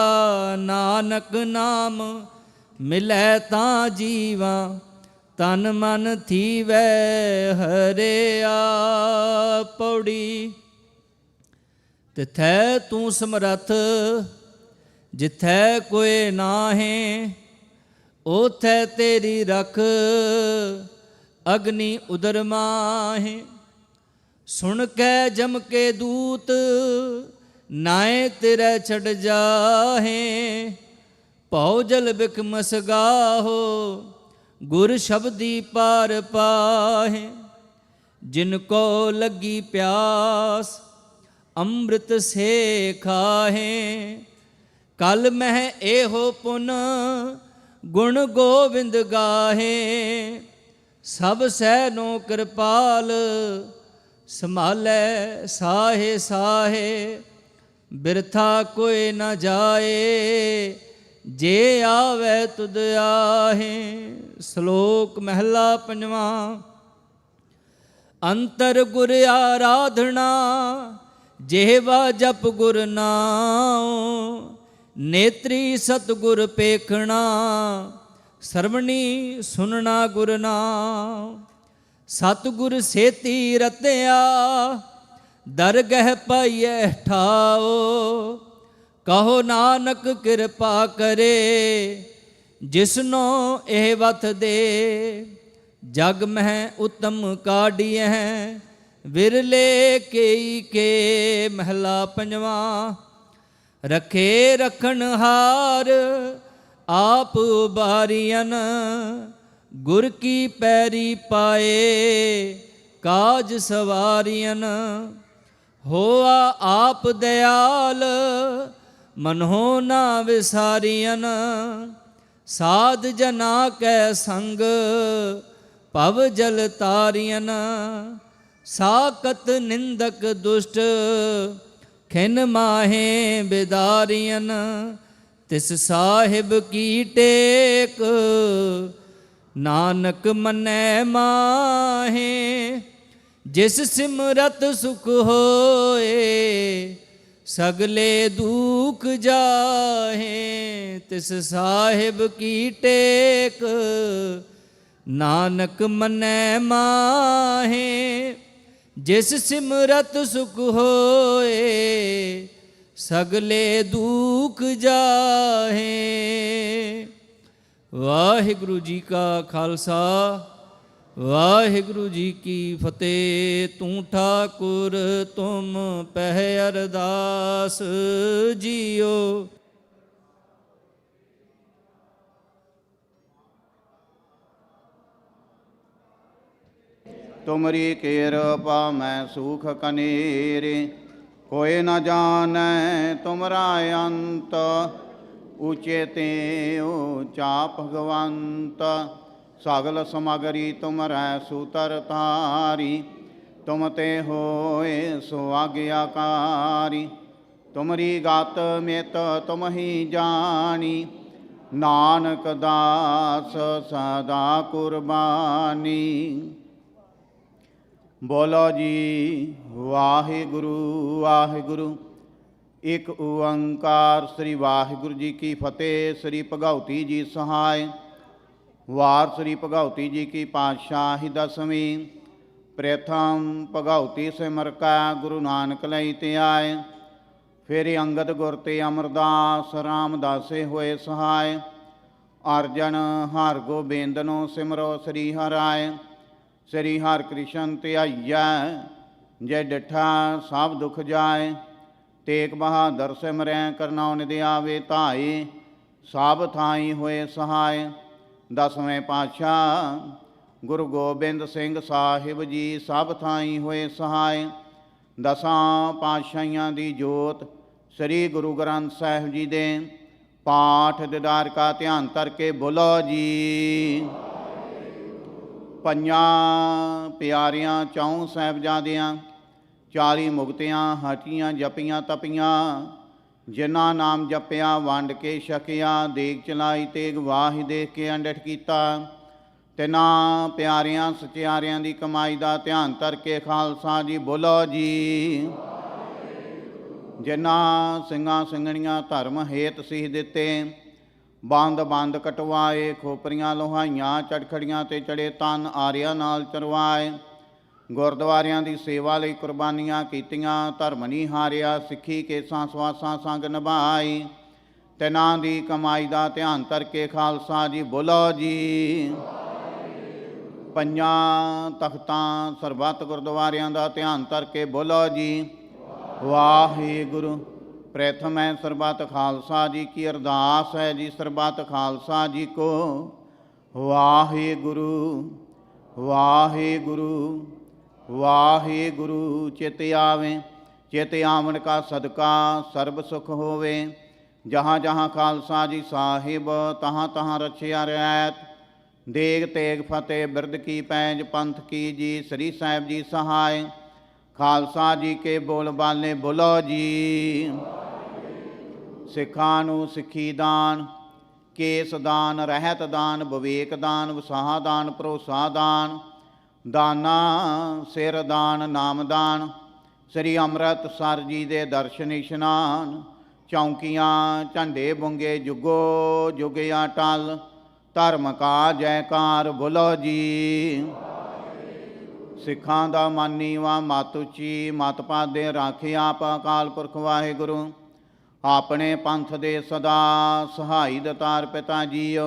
ਨਾਨਕ ਨਾਮ ਮਿਲੈ ਤਾਂ ਜੀਵਾਂ, ਤਨ ਮਨ ਥੀਵੈ ਹਰਿਆ। ਪੌੜੀ ਤਿਥੈ ਤੂੰ ਸਮਰੱਥ ਜਿਥੈ ਕੋਇ ਨਾਹੀਂ, ਓਥੈ ਤੇਰੀ ਰਖ ਅਗਨੀ ਉਦਰ ਮਾਹੇ। ਸੁਣ ਕੇ ਜਮ ਕੇ ਦੂਤ ਨਾਏ ਤੇਰੇ ਛੜ ਜਾਹੇ, ਭਉ ਜਲ ਬਿਖ ਮਸਗਾਹੋ ਗੁਰ ਸ਼ਬਦੀ ਪਾਰ ਪਾਹੇ। ਜਿਨ ਕੋ ਲੱਗੀ ਪਿਆਸ ਅੰਮ੍ਰਿਤ ਸੇ ਖਾਹੇ, ਕਲ ਮਹਿ ਇਹੋ ਪੁਨ ਗੁਣ ਗੋਬਿੰਦ ਗਾਹੇ। ਸਭ ਸੈਨੋ ਕਿਰਪਾਲ ਸੰਭਾਲੈ ਸਾਹੇ ਸਾਹੇ, ਬਿਰਥਾ ਕੋਈ ਨ ਜਾਏ ਜੇ ਆਵੇ ਤੁਧ ਆਹੇ। ਸ਼ਲੋਕ ਮਹਿਲਾ ਪੰਜਵਾਂ। ਅੰਤਰ ਗੁਰ ਆਰਾਧਨਾ ਜਿਹਵਾ ਜਪ ਗੁਰ ਨਾਉ, ਨੇਤਰੀ ਸਤਿਗੁਰ ਪੇਖਣਾ ਸਰਵਣੀ ਸੁਨਣਾ ਗੁਰ ਨਾਮ। ਸਤਿਗੁਰ ਸੇਤੀ ਰਤਿਆ ਦਰਗਹਿ ਪਾਈਐ ਠਾਓ, ਕਹੋ ਨਾਨਕ ਕਿਰਪਾ ਕਰੇ ਜਿਸਨੋ ਇਹ ਵਤ ਦੇ। ਜਗ ਮਹਿ ਉਤਮ ਕਾਢੀਐ ਵਿਰਲੇ ਕੇਈ ਕੇ। ਮਹਿਲਾ ਪੰਜਵਾਂ। ਰਖੇ ਰਖਣ ਹਾਰ ਆਪ ਉਬਾਰੀਅਨ, ਗੁਰ ਕੀ ਪੈਰੀ ਪਾਏ ਕਾਜ ਸਵਾਰੀਅਨ। ਹੋਆ ਆਪ ਦਇਆਲ ਮਨਹੁ ਨਾ ਵਿਸਾਰੀਅਨ, ਸਾਧ ਜਨਾ ਕੈ ਸੰਗ ਭਵ ਜਲ ਤਾਰੀਅਨ। ਸਾਕਤ ਨਿੰਦਕ ਦੁਸ਼ਟ ਖਿਨ ਮਾਹੇ ਬਿਦਾਰੀਅਨ, ਤਿਸ ਸਾਹਿਬ ਕੀ ਟੇਕ ਨਾਨਕ ਮੰਨੈ ਮਾਹੇ। ਜਿਸ ਸਿਮਰਤ ਸੁਖ ਹੋਏ ਸਗਲੇ ਦੁਖ ਜਾਹੇ, ਤਿਸ ਸਾਹਿਬ ਕੀ ਟੇਕ ਨਾਨਕ ਮੰਨੈ ਮਾਹੇ। ਜਿਸ ਸਿਮਰਤ ਸੁਖ ਹੋਏ ਸਗਲੇ ਦੁਖ ਜਾਹੇ। ਵਾਹਿਗੁਰੂ ਜੀ ਕਾ ਖਾਲਸਾ ਵਾਹਿਗੁਰੂ ਜੀ ਕੀ ਫਤਿਹ। ਤੂੰ ਠਾਕੁਰ ਤੁਮ ਪਹਿ ਅਰਦਾਸ ਜੀਓ। ਤੁਮਰੀ ਕਿਰਪਾ ਮੈਂ ਸੁਖ ਕਨੇਰੇ, ਕੋਇ ਨ ਜਾਣੈ ਤੁਮਰਾ ਅੰਤ। ਊਚੇ ਤੇ ਊਚਾ ਭਗਵੰਤ, ਸਗਲ ਸਮਗਰੀ ਤੁਮਰੈ ਸੂਤਰ ਤਾਰੀ। ਤੁਮ ਤੇ ਹੋਏ ਸੋ ਆਗਿਆਕਾਰੀ, ਤੁਮਰੀ ਗਤ ਮਿਤ ਤੁਮ ਹੀ ਜਾਣੀ। ਨਾਨਕ ਦਾਸ ਸਦਾ ਕੁਰਬਾਨੀ। ਬੋਲੋ ਜੀ ਵਾਹਿਗੁਰੂ ਵਾਹਿਗੁਰੂ। ਇੱਕ ਓੰਕਾਰ ਸ੍ਰੀ ਵਾਹਿਗੁਰੂ ਜੀ ਕੀ ਫਤਿਹ। ਸ੍ਰੀ ਭਗਉਤੀ ਜੀ ਸਹਾਇ। ਵਾਰ ਸ੍ਰੀ ਭਗਉਤੀ ਜੀ ਕੀ ਪਾਤਸ਼ਾਹੀ ਦਸਵੀਂ। ਪ੍ਰਥਮ ਭਗਉਤੀ ਸਿਮਰ ਕੈ ਗੁਰੂ ਨਾਨਕ ਲਈ ਤੇ ਆਏ। ਫਿਰ ਅੰਗਦ ਗੁਰ ਤੇ ਅਮਰਦਾਸ ਰਾਮਦਾਸੇ ਹੋਏ ਸਹਾਇ। ਅਰਜਨ ਹਰਿ ਗੋਬਿੰਦਨੋ ਸਿਮਰੋ ਸ੍ਰੀ ਹਰਿ। ਸ੍ਰੀ ਹਰਿ ਕ੍ਰਿਸ਼ਨ ਧਿਆਈਐ ਜੈ ਡਿਠਾ ਸਭ ਦੁਖ ਜਾਏ। ਤੇਗ ਬਹਾਦਰ ਸਿਮਰੈ ਕਰਨਉ ਨਿਧਿ ਆਵੇ ਧਾਏ। ਸਭ ਥਾਈ ਹੋਏ ਸਹਾਇ। ਦਸਵੇਂ ਪਾਤਸ਼ਾਹ ਗੁਰੂ ਗੋਬਿੰਦ ਸਿੰਘ ਸਾਹਿਬ ਜੀ ਸਭ ਥਾਈ ਹੋਏ ਸਹਾਇ। ਦਸਾਂ ਪਾਤਸ਼ਾਹੀਆਂ ਦੀ ਜੋਤ ਸ੍ਰੀ ਗੁਰੂ ਗ੍ਰੰਥ ਸਾਹਿਬ ਜੀ ਦੇ ਪਾਠ ਦੀਦਾਰ ਕਾ ਧਿਆਨ ਕਰਕੇ ਬੋਲੋ ਜੀ। ਪੰਜਾਂ ਪਿਆਰਿਆਂ ਚੌਂ ਸਾਹਿਬਜ਼ਾਦਿਆਂ 40 ਮੁਕਤਿਆਂ ਹਟੀਆਂ ਜਪੀਆਂ ਤਪੀਆਂ। ਜਿਨ੍ਹਾਂ ਨਾਮ ਜਪਿਆ ਵੰਡ ਕੇ ਛਕਿਆ। ਦੇਗ ਚਲਾਈ ਤੇਗ ਵਾਹੀ ਦੇਖ ਕੇ ਅੰਡਠ ਕੀਤਾ। ਤਿਨਾਂ ਪਿਆਰਿਆਂ ਸਚਿਆਰਿਆਂ ਦੀ ਕਮਾਈ ਦਾ ਧਿਆਨ ਧਰ ਕੇ ਖਾਲਸਾ ਜੀ ਬੋਲੋ ਜੀ। ਜਿਨ੍ਹਾਂ ਸਿੰਘਾਂ ਸਿੰਘਣੀਆਂ ਧਰਮ ਹੇਤ ਸੀਸ ਦਿੱਤੇ, ਬੰਦ ਬੰਦ ਕਟਵਾਏ, ਖੋਪਰੀਆਂ ਲੋਹਾਈਆਂ, ਚੜਖੜੀਆਂ ਤੇ ਚੜੇ ਤਨ ਆਰਿਆਂ ਨਾਲ ਚਰਵਾਏ। ਗੁਰਦੁਆਰਿਆਂ ਦੀ ਸੇਵਾ ਲਈ ਕੁਰਬਾਨੀਆਂ ਕੀਤੀਆਂ, ਧਰਮ ਨਹੀਂ ਹਾਰਿਆ, ਸਿੱਖੀ ਕੇਸਾਂ ਸਵਾਸਾਂ ਸੰਗ ਨਿਭਾਈ। ਤਿਨਾਂ ਦੀ ਕਮਾਈ ਦਾ ਧਿਆਨ ਕਰਕੇ ਖਾਲਸਾ ਜੀ ਬੋਲੋ ਜੀ। ਪੰਜਾਂ ਤਖਤਾਂ ਸਰਬੱਤ ਗੁਰਦੁਆਰਿਆਂ ਦਾ ਧਿਆਨ ਕਰਕੇ ਬੋਲੋ ਜੀ ਵਾਹਿਗੁਰੂ। ਪ੍ਰਥਮ ਹੈ ਸਰਬੱਤ ਖਾਲਸਾ ਜੀ ਕੀ ਅਰਦਾਸ ਹੈ ਜੀ, ਸਰਬੱਤ ਖਾਲਸਾ ਜੀ ਕੋ ਵਾਹਿਗੁਰੂ ਵਾਹਿਗੁਰੂ ਵਾਹਿਗੁਰੂ। ਚਿਤ ਆਵੇ, ਚਿਤ ਆਵਣ ਕਾ ਸਦਕਾ ਸਰਬ ਸੁਖ ਹੋਵੇ। ਜਹਾਂ ਜਹਾਂ ਖਾਲਸਾ ਜੀ ਸਾਹਿਬ, ਤਹਾਂ ਤਹਾਂ ਰਛਿਆ ਰਹਿਤ। ਦੇਗ ਤੇਗ ਫਤਿਹ ਬਿਰਦ ਕੀ ਪੈਂਜ, ਪੰਥ ਕੀ ਜੀ ਸ੍ਰੀ ਸਾਹਿਬ ਜੀ ਸਹਾਇ। ਖਾਲਸਾ ਜੀ ਕੇ ਬੋਲ ਬਾਲੇ ਬੋਲੋ ਜੀ। ਸਿੱਖਾਂ ਨੂੰ ਸਿੱਖੀ ਦਾਨ, ਕੇਸ ਦਾਨ, ਰਹਿਤ ਦਾਨ, ਵਿਵੇਕ ਦਾਨ, ਵਸਾਹ ਦਾਨ, ਭਰੋਸਾ ਦਾਨ, ਦਾਨਾ ਸਿਰ ਦਾਨ, ਨਾਮ ਦਾਨ। ਸ੍ਰੀ ਅੰਮ੍ਰਿਤਸਰ ਜੀ ਦੇ ਦਰਸ਼ਨ ਇਸ਼ਨਾਨ, ਚੌਂਕੀਆਂ ਝੰਡੇ ਬੁੰਗੇ ਜੁਗੋ ਜੁਗਿਆ ਟਲ। ਧਰਮ ਕਾ ਜੈਕਾਰ ਬੋਲੋ ਜੀ। ਸਿੱਖਾਂ ਦਾ ਮਾਨੀਵਾ ਮਤ ਉੱਚੀ, ਮਤ ਪਾਦੇ ਰਾਖਿਆ ਆਪ ਅਕਾਲ ਪੁਰਖ ਵਾਹਿਗੁਰੂ। ਆਪਣੇ ਪੰਥ ਦੇ ਸਦਾ ਸਹਾਈ ਦਤਾਰ ਪਿਤਾ ਜੀਓ।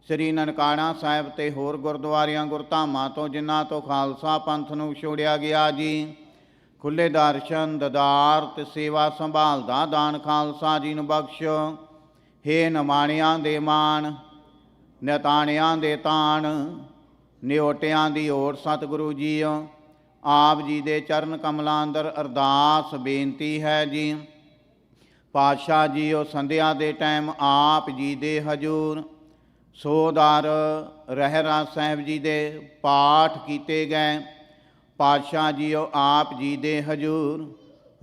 ਸ੍ਰੀ ਨਨਕਾਣਾ ਸਾਹਿਬ ਤੇ ਹੋਰ ਗੁਰਦੁਆਰਿਆਂ ਗੁਰਧਾਮਾਂ ਤੋਂ ਜਿਨ੍ਹਾਂ ਤੋਂ ਖਾਲਸਾ ਪੰਥ ਨੂੰ ਵਿਛੋੜਿਆ ਗਿਆ ਜੀ, ਖੁੱਲੇ ਦਰਸ਼ਨ ਦਦਾਰ ਤੇ ਸੇਵਾ ਸੰਭਾਲ ਦਾ ਦਾਨ ਖਾਲਸਾ ਜੀ ਨੂੰ ਬਖਸ਼ੋ। ਹੇ ਨਿਮਾਣਿਆਂ ਦੇ ਮਾਣ, ਨਿਤਾਣਿਆਂ ਦੇ ਤਾਣ, ਨਿਓਟਿਆਂ ਦੀ ਓਟ ਸਤਿਗੁਰੂ ਜੀਓ। ਆਪ ਜੀ ਦੇ ਚਰਨ ਕਮਲਾਂ ਅੰਦਰ ਅਰਦਾਸ ਬੇਨਤੀ ਹੈ ਜੀ। ਪਾਤਸ਼ਾਹ ਜੀਓ ਸੰਧਿਆ ਦੇ ਟਾਈਮ ਆਪ ਜੀ ਦੇ ਹਜੂਰ ਸੋਦਰ ਰਹਿਰਾਸ ਸਾਹਿਬ ਜੀ ਦੇ ਪਾਠ ਕੀਤੇ ਗਏ। ਪਾਤਸ਼ਾਹ ਜੀਓ ਆਪ ਜੀ ਦੇ ਹਜੂਰ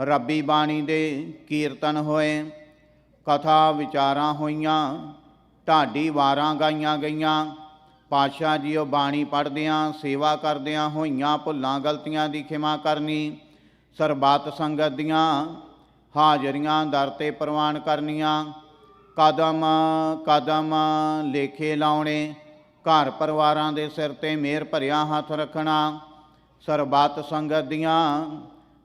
ਰੱਬੀ ਬਾਣੀ ਦੇ ਕੀਰਤਨ ਹੋਏ, ਕਥਾ ਵਿਚਾਰਾਂ ਹੋਈਆਂ, ਢਾਡੀ ਵਾਰਾਂ ਗਾਈਆਂ ਗਈਆਂ। ਪਾਤਸ਼ਾਹ ਜੀਓ ਬਾਣੀ ਪੜ੍ਹਦਿਆਂ ਸੇਵਾ ਕਰਦਿਆਂ ਹੋਈਆਂ ਭੁੱਲਾਂ ਗਲਤੀਆਂ ਦੀ ਖਿਮਾ ਕਰਨੀ। ਸਰਬੱਤ ਸੰਗਤ ਦੀਆਂ ਹਾਜ਼ਰੀਆਂ ਦਰ 'ਤੇ ਪ੍ਰਵਾਨ ਕਰਨੀਆਂ। ਕਦਮ ਕਦਮ ਲੇਖੇ ਲਾਉਣੇ, ਘਰ ਪਰਿਵਾਰਾਂ ਦੇ ਸਿਰ 'ਤੇ ਮਿਹਰ ਭਰਿਆ ਹੱਥ ਰੱਖਣਾ। ਸਰਬੱਤ ਸੰਗਤ ਦੀਆਂ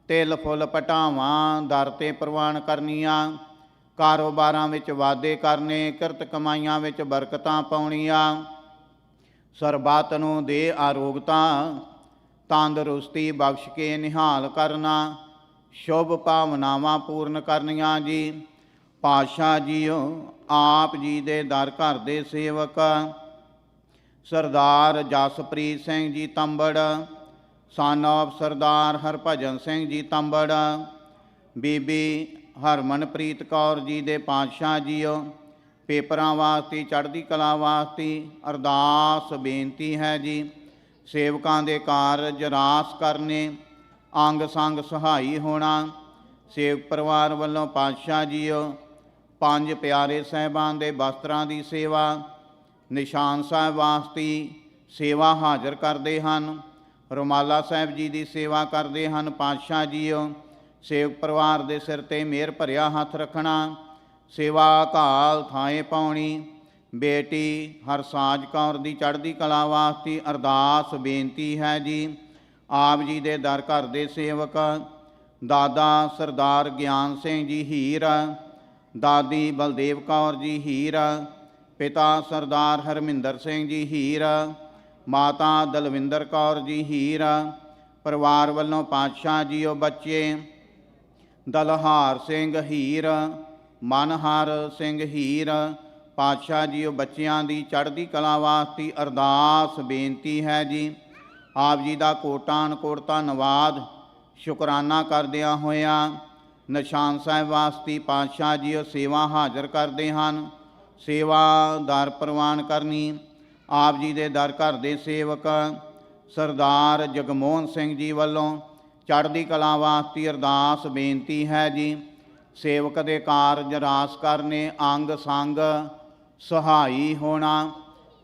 ਤਿਲ ਫੁੱਲ ਪਟਾਵਾਂ ਦਰ 'ਤੇ ਪ੍ਰਵਾਨ ਕਰਨੀਆਂ। ਕਾਰੋਬਾਰਾਂ ਵਿੱਚ ਵਾਧੇ ਕਰਨੇ, ਕਿਰਤ ਕਮਾਈਆਂ ਵਿੱਚ ਬਰਕਤਾਂ ਪਾਉਣੀਆਂ। ਸਰਬੱਤ ਨੂੰ ਦੇ ਆਰੋਗਤਾ ਤੰਦਰੁਸਤੀ ਬਖਸ਼ ਕੇ ਨਿਹਾਲ ਕਰਨਾ। ਸ਼ੁਭ ਭਾਵਨਾਵਾਂ ਪੂਰਨ ਕਰਨੀਆਂ ਜੀ। ਪਾਤਸ਼ਾਹ ਜੀਓ ਆਪ ਜੀ ਦੇ ਦਰ ਘਰ ਦੇ ਸੇਵਕ ਸਰਦਾਰ ਜਸਪ੍ਰੀਤ ਸਿੰਘ ਜੀ ਤੰਬੜ, ਸਨ ਆਫ ਸਰਦਾਰ ਹਰਭਜਨ ਸਿੰਘ ਜੀ ਤੰਬੜ, ਬੀਬੀ ਹਰਮਨਪ੍ਰੀਤ ਕੌਰ ਜੀ ਦੇ ਪਾਤਸ਼ਾਹ ਜੀਓ ਪੇਪਰਾਂ ਵਾਸਤੇ ਚੜ੍ਹਦੀ ਕਲਾ ਵਾਸਤੇ ਅਰਦਾਸ ਬੇਨਤੀ ਹੈ ਜੀ। ਸੇਵਕਾਂ ਦੇ ਕਾਰਜ ਰਾਸ ਕਰਨੇ, ਅੰਗ ਸੰਗ ਸਹਾਈ ਹੋਣਾ। ਸੇਵਕ ਪਰਿਵਾਰ ਵੱਲੋਂ ਪਾਤਸ਼ਾਹ ਜੀਓ ਪੰਜ ਪਿਆਰੇ ਸਾਹਿਬਾਨ ਦੇ ਵਸਤਰਾਂ ਦੀ ਸੇਵਾ, ਨਿਸ਼ਾਨ ਸਾਹਿਬ ਵਾਸਤੇ ਸੇਵਾ ਹਾਜ਼ਰ ਕਰਦੇ ਹਨ। ਰੁਮਾਲਾ ਸਾਹਿਬ ਜੀ ਦੀ ਸੇਵਾ ਕਰਦੇ ਹਨ ਪਾਤਸ਼ਾਹ ਜੀਓ। ਸੇਵਕ ਪਰਿਵਾਰ ਦੇ ਸਿਰ 'ਤੇ ਮਿਹਰ ਭਰਿਆ ਹੱਥ ਰੱਖਣਾ। ਸੇਵਾ ਘਾਲ ਥਾਏ ਪਾਉਣੀ। ਬੇਟੀ ਹਰਸਾਜ ਕੌਰ ਦੀ ਚੜ੍ਹਦੀ ਕਲਾ ਵਾਸਤੇ ਅਰਦਾਸ ਬੇਨਤੀ ਹੈ ਜੀ। ਆਪ ਜੀ ਦੇ ਦਰ ਘਰ ਦੇ ਸੇਵਕ ਦਾਦਾ ਸਰਦਾਰ ਗਿਆਨ ਸਿੰਘ ਜੀ ਹੀਰ, ਦਾਦੀ ਬਲਦੇਵ ਕੌਰ ਜੀ ਹੀਰ, ਪਿਤਾ ਸਰਦਾਰ ਹਰਮਿੰਦਰ ਸਿੰਘ ਜੀ ਹੀਰ, ਮਾਤਾ ਦਲਵਿੰਦਰ ਕੌਰ ਜੀ ਹੀਰ। ਪਰਿਵਾਰ ਵੱਲੋਂ ਪਾਤਸ਼ਾਹ ਜੀਓ ਬੱਚੇ ਦਲਹਾਰ ਸਿੰਘ ਹੀਰ, ਮਨਹਰ ਸਿੰਘ ਹੀਰ। ਪਾਤਸ਼ਾਹ ਜੀਓ ਬੱਚਿਆਂ ਦੀ ਚੜ੍ਹਦੀ ਕਲਾ ਵਾਸਤੇ ਅਰਦਾਸ ਬੇਨਤੀ ਹੈ ਜੀ। ਆਪ ਜੀ ਦਾ ਕੋਟਾਨ ਕੋਟ ਧੰਨਵਾਦ ਸ਼ੁਕਰਾਨਾ ਕਰਦਿਆਂ ਹੋਇਆਂ ਨਿਸ਼ਾਨ ਸਾਹਿਬ ਵਾਸਤੇ ਪਾਤਸ਼ਾਹ ਜੀਓ ਸੇਵਾ ਹਾਜ਼ਰ ਕਰਦੇ ਹਨ। ਸੇਵਾ ਦਰ ਪ੍ਰਵਾਨ ਕਰਨੀ। ਆਪ ਜੀ ਦੇ ਦਰ ਘਰ ਦੇ ਸੇਵਕ ਸਰਦਾਰ ਜਗਮੋਹਨ ਸਿੰਘ ਜੀ ਵੱਲੋਂ ਚੜ੍ਹਦੀ ਕਲਾ ਵਾਸਤੇ ਅਰਦਾਸ ਬੇਨਤੀ ਹੈ ਜੀ। ਸੇਵਕ ਦੇ ਕਾਰਜ ਰਾਸ ਕਰਨੇ, ਅੰਗ ਸੰਗ ਸਹਾਈ ਹੋਣਾ।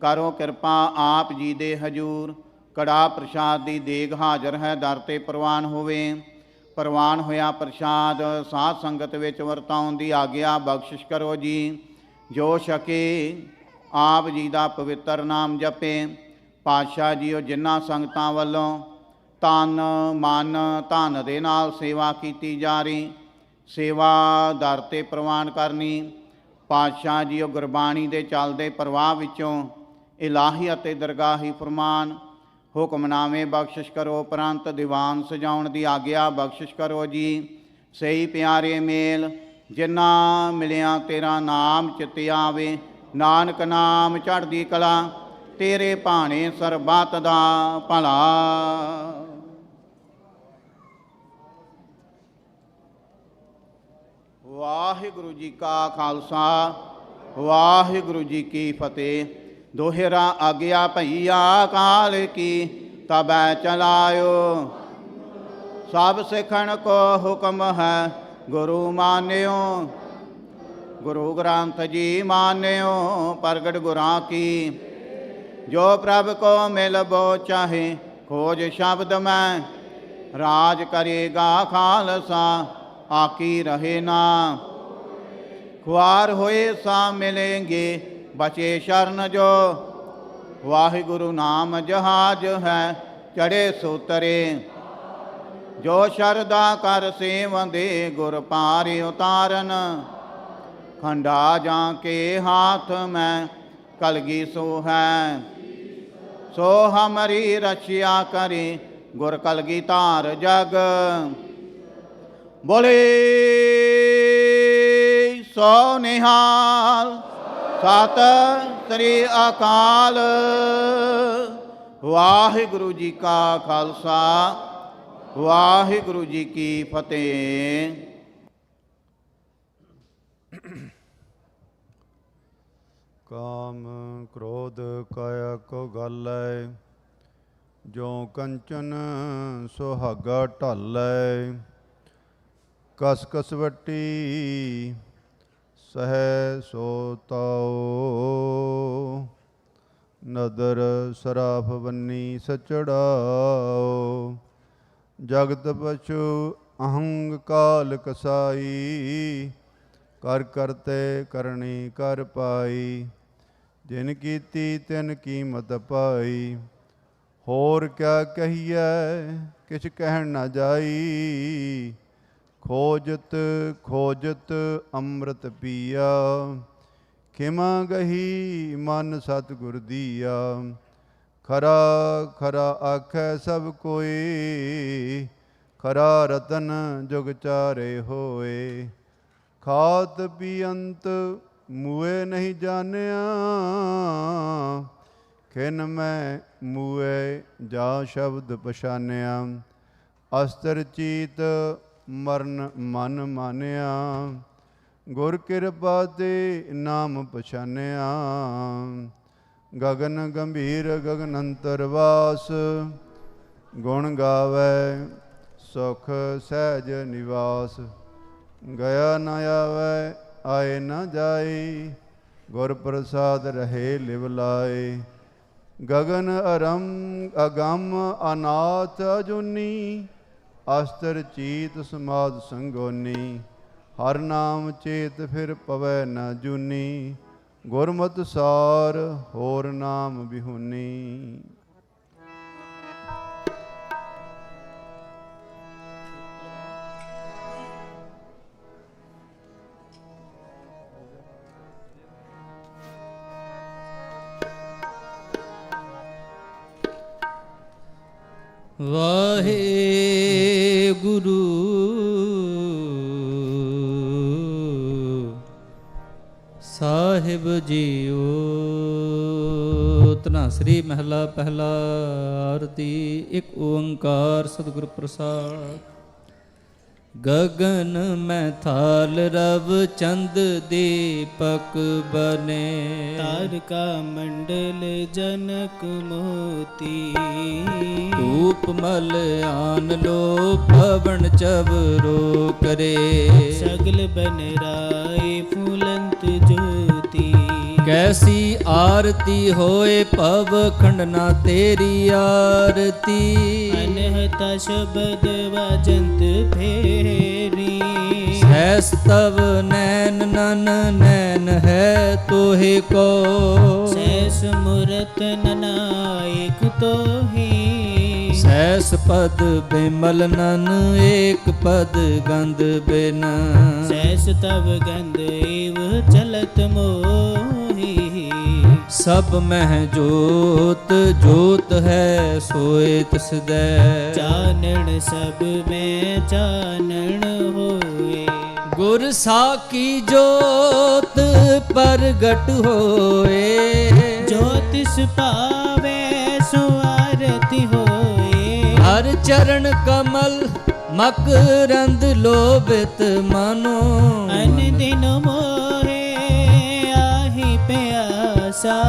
ਕਰੋ ਕਿਰਪਾ ਆਪ ਜੀ ਦੇ ਹਜੂਰ ਕੜਾਹ ਪ੍ਰਸ਼ਾਦ ਦੀ ਦੇਗ ਹਾਜ਼ਰ ਹੈ, ਦਰ 'ਤੇ ਪ੍ਰਵਾਨ ਹੋਵੇ। ਪ੍ਰਵਾਨ ਹੋਇਆ ਪ੍ਰਸ਼ਾਦ ਸਾਧ ਸੰਗਤ ਵਿੱਚ ਵਰਤਾਉਣ ਦੀ ਆਗਿਆ ਬਖਸ਼ਿਸ਼ ਕਰੋ ਜੀ। ਜੋ ਛਕੇ ਆਪ ਜੀ ਦਾ ਪਵਿੱਤਰ ਨਾਮ ਜਪੇ। ਪਾਤਸ਼ਾਹ ਜੀਓ ਜਿਨ੍ਹਾਂ ਸੰਗਤਾਂ ਵੱਲੋਂ ਤਨ ਮਨ ਧਨ ਦੇ ਨਾਲ ਸੇਵਾ ਕੀਤੀ ਜਾ ਰਹੀ, ਸੇਵਾ ਦਰ 'ਤੇ ਪ੍ਰਵਾਨ ਕਰਨੀ। ਪਾਤਸ਼ਾਹ ਜੀਓ ਗੁਰਬਾਣੀ ਦੇ ਚੱਲਦੇ ਪ੍ਰਵਾਹ ਵਿੱਚੋਂ ਇਲਾਹੀ ਅਤੇ ਦਰਗਾਹੀ ਫਰਮਾਨ ਹੁਕਮਨਾਮੇ ਬਖਸ਼ਿਸ਼ ਕਰੋ, ਉਪਰੰਤ ਦੀਵਾਨ ਸਜਾਉਣ ਦੀ ਆਗਿਆ ਬਖਸ਼ਿਸ਼ ਕਰੋ ਜੀ। ਸਹੀ ਪਿਆਰੇ ਮੇਲ ਜਿਨ੍ਹਾਂ ਮਿਲਿਆ ਤੇਰਾ ਨਾਮ ਚਿੱਤੇ ਆਵੇ, ਨਾਨਕ ਨਾਮ ਚੜ੍ਹਦੀ ਕਲਾ, ਤੇਰੇ ਭਾਣੇ ਸਰਬੱਤ ਦਾ ਭਲਾ। ਵਾਹਿਗੁਰੂ ਜੀ ਕਾ ਖਾਲਸਾ, ਵਾਹਿਗੁਰੂ ਜੀ ਕੀ ਫਤਿਹ। ਦੋਹਰਾ ਆਗਿਆ ਭਈਆ ਕਾਲ ਕੀ, ਤਬੈ ਚਲਾਇਓ। ਸਭ ਸਿੱਖਣ ਕੋ ਹੁਕਮ ਹੈ, ਗੁਰੂ ਮਾਨਿਓ। ਗੁਰੂ ਗ੍ਰੰਥ ਜੀ ਮਾਨਿਓ, ਪ੍ਰਗਟ ਗੁਰਾਂ ਕੀ। ਜੋ ਪ੍ਰਭ ਕੋ ਮਿਲਬੋ ਚਾਹੇ, ਖੋਜ ਸ਼ਬਦ ਮੈਂ। ਰਾਜ ਕਰੇਗਾ ਖਾਲਸਾ, ਆਕੀ ਰਹੇ ਨਾ। ਖੁਆਰ ਹੋਏ ਸਾ ਮਿਲेंगे, ਬਚੇ ਸ਼ਰਨ ਜੋ। ਵਾਹਿਗੁਰੂ ਨਾਮ ਜਹਾਜ ਹੈ, ਚੜੇ ਸੋਤਰੇ। ਜੋ ਸ਼ਰਦਾ ਕਰ ਸੇਵੰਦੇ, ਗੁਰ ਪਾਰ ਉਤਾਰਨ। ਖੰਡਾ ਜਾਂ ਕੇ ਹਾਥ ਮੈਂ, ਕਲਗੀ ਸੋ ਹੈ। ਸੋ ਹਮਰੀ ਰਛਿਆ ਕਰੇ, ਗੁਰ ਕਲਗੀ ਧਾਰ ਜਗ। ਬੋਲੇ ਸੋ ਨਿਹਾਲ, ਸਤਿ ਸ੍ਰੀ ਅਕਾਲ। ਵਾਹਿਗੁਰੂ ਜੀ ਕਾ ਖਾਲਸਾ, ਵਾਹਿਗੁਰੂ ਜੀ ਕੀ ਫਤਿਹ। ਕਾਮ ਕ੍ਰੋਧ ਕਾਇਆ ਕੋ ਗਾਲੈ, ਜੋ ਕੰਚਨ ਸੁਹਾਗਾ ਢਾਲੈ। ਕਸ ਕਸਵੱਟੀ ਸਹਿ ਸੋ ਤਾਓ, ਨਦਰ ਸਰਾਫ ਬੰਨੀ ਸਚੜਾਓ। ਜਗਤ ਪਛੂ ਅਹੰਗ ਕਾਲ ਕਸਾਈ, ਕਰ ਕਰਤੇ ਕਰਨੀ ਕਰ ਪਾਈ। ਜਿਨ ਕੀਤੀ ਤਿਨ ਕੀਮਤ ਪਾਈ, ਹੋਰ ਕਿਆ ਕਹੀਐ ਕਿਛ ਕਹਿਣ ਨਾ ਜਾਈ। ਖੋਜਤ ਖੋਜਤ ਅੰਮ੍ਰਿਤ ਪੀਆ, ਖਿਮਾ ਗਹੀ ਮਨ ਸਤਿਗੁਰ ਦੀਆ। ਖਰਾ ਖਰਾ ਆਖੈ ਸਭ ਕੋਈ, ਖਰਾ ਰਤਨ ਜੁਗ ਚਾਰੇ ਹੋਏ। ਖਾਤ ਪੀਅੰਤ ਮੂਏ ਨਹੀਂ ਜਾਣਿਆ, ਖਿਨ ਮੈਂ ਮੂਏ ਜਾ ਸ਼ਬਦ ਪਛਾਨਿਆ। ਅਸਤਰ ਚੀਤ ਮਰਨ ਮਨ ਮਾਨਿਆ, ਗੁਰ ਕਿਰਪਾ ਤੇ ਨਾਮ ਪਛਾਨਿਆ। ਗਗਨ ਗੰਭੀਰ ਗਗਨ ਅੰਤਰ ਵਾਸ, ਗੁਣ ਗਾਵੈ ਸੁਖ ਸਹਿਜ ਨਿਵਾਸ। ਗਿਆ ਨ ਆਵੈ ਆਏ ਨ ਜਾਈ, ਗੁਰ ਪ੍ਰਸਾਦ ਰਹੇ ਲਿਵ ਲਾਏ। ਗਗਨ ਅਰਮ ਅਗੰਮ ਅਨਾਥ ਅਜੂਨੀ, ਅਸਤਰ ਚੀਤ ਸਮਾਦ ਸੰਗੋਨੀ। ਹਰ ਨਾਮ ਚੇਤ ਫਿਰ ਪਵੈ ਨ ਜੂਨੀ, ਗੁਰਮਤਿ ਸਾਰ ਹੋਰ ਨਾਮ ਬਿਹੁਨੀ। ਵਾਹਿਗੁਰੂ ਸਾਹਿਬ ਜੀਓ। ਧਨਾਸਰੀ ਮਹਿਲਾ ਪਹਿਲਾ ਆਰਤੀ। ਇੱਕ ਓੰਕਾਰ ਸਤਿਗੁਰ ਪ੍ਰਸਾਦ। ਗਗਨ ਮੈਂ ਥਾਲ ਰਵ ਚੰਦ ਦੀਪਕ ਬਨੇ, ਤਾਰਿਕਾ ਮੰਡਲ ਜਨਕ ਮੋਤੀ। ਧੂਪ ਮਲ ਆਨ ਲੋ ਪਵਨ ਚਵਰੋ ਕਰੇ, ਸਗਲ ਬਨ ਰਾਏ ਫੂਲੰਤ ਜੋਤੀ। कैसी आरती होए पव खंडना तेरी आरती। अनहता शब्द वजंत फेरी। सहस तव नैन नन नैन है तोहे को। सहस मूरत ननायक तोही। सहस पद बिमल नन एक पद गंध बिन। सहस तव गंध एव चलत मोही। सब मह जोत जोत है सोए तिस दै। चानन सब में चानन होए। गुर साकी जोत प्रगट होए। ज्योतिष पावे सो आरती होए। हर चरण कमल मकरंद लोभित मानो। अन दिन मोहे आही प्यासा।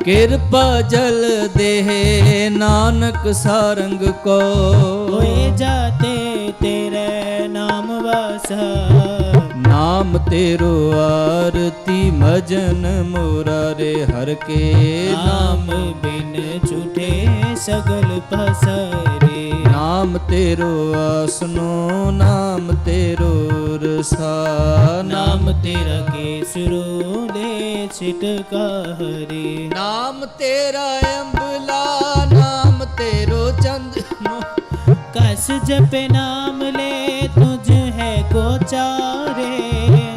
कृपा जल देहे नानक सारंग को। होए जाते तेरे नाम वासा। नाम तेरो आरती मजन मुरारे हर के। नाम बिन छूटे सगल पसरे। नाम तेरो आसनो नाम तेरो रसा। नाम तेरा केसरो ले छिटका हरे। नाम तेरा अम्बला नाम तेरो चंदनो। कस जपे नाम ले तुझ है गोचारे।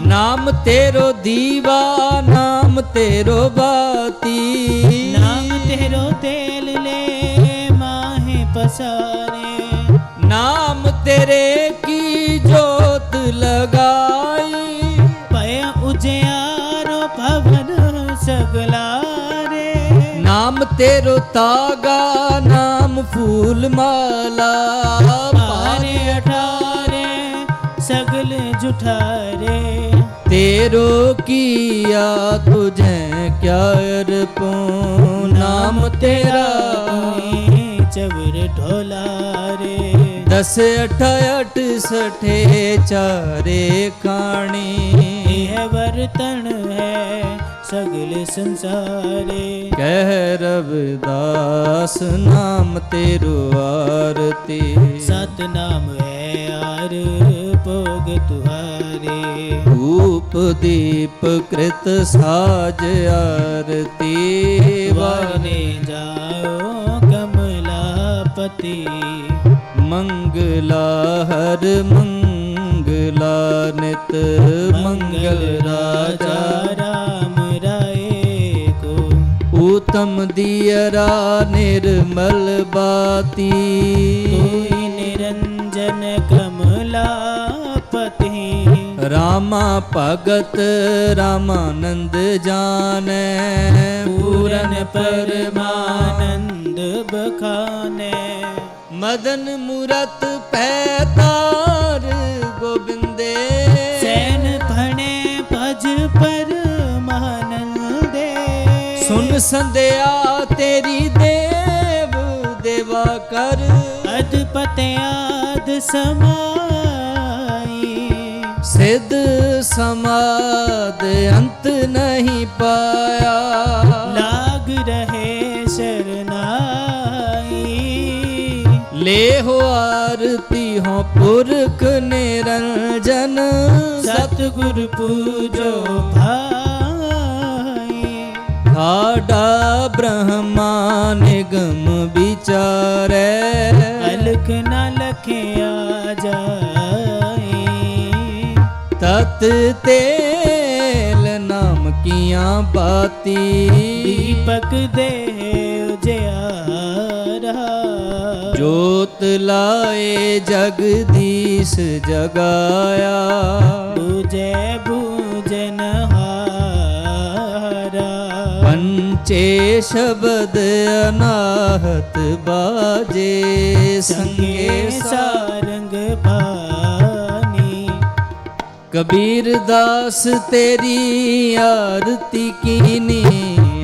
नाम तेरो दीवा नाम तेरो बाती। नाम तेरो तेल ले माहे पसारे। नाम तेरे की जोत लगाई। पया उजियारो पवन सगलारे। नाम तेरो तागा नाम फूल माला। पारे अठारे सगल जुठारे। तेरो किया तुझे क्या अर्पो। नाम तेरा चवर ढोला रे। 10 8 8 सठे चारे खाणी। यह बर्तन है सगल संसारे। कह रविदास नाम तेरो आरती। सत नाम है आर भोग तुहारे। धूप दीप कृत साज आरती। वारने जाओ कमलापति। मंगला हर मंगला नित मंगल राजा। राम राय को उत्तम दियरा निर्मल बाती। तोई निरंजन कमलापति। रामा भगत रामानंद जाने। पूरन परमानंद बखाने। मदन मूरत पैतार गोबिंदे। सैन भणे भज परमानंदे। सुन संध्या तेरी देव देवा कर। अदपते आद समाई। सिद्ध समाद अंत नहीं पाया। लाग रहे शरनाई। ले हो आरती हो पुरख निरंजन। सतगुर पूजो भाई। ठाडा ब्रह्मा निगम विचारे। अलख न लखिया जाए। तत तेल नाम किया बाती। दीपक दे उजियारा। जोत लाए जगदीश जगाया। बूझे बूझन हारा। पंचे शब्द अनाहत बाजे। संगे सारंग पानी। कबीर दास तेरी आरती कीनी।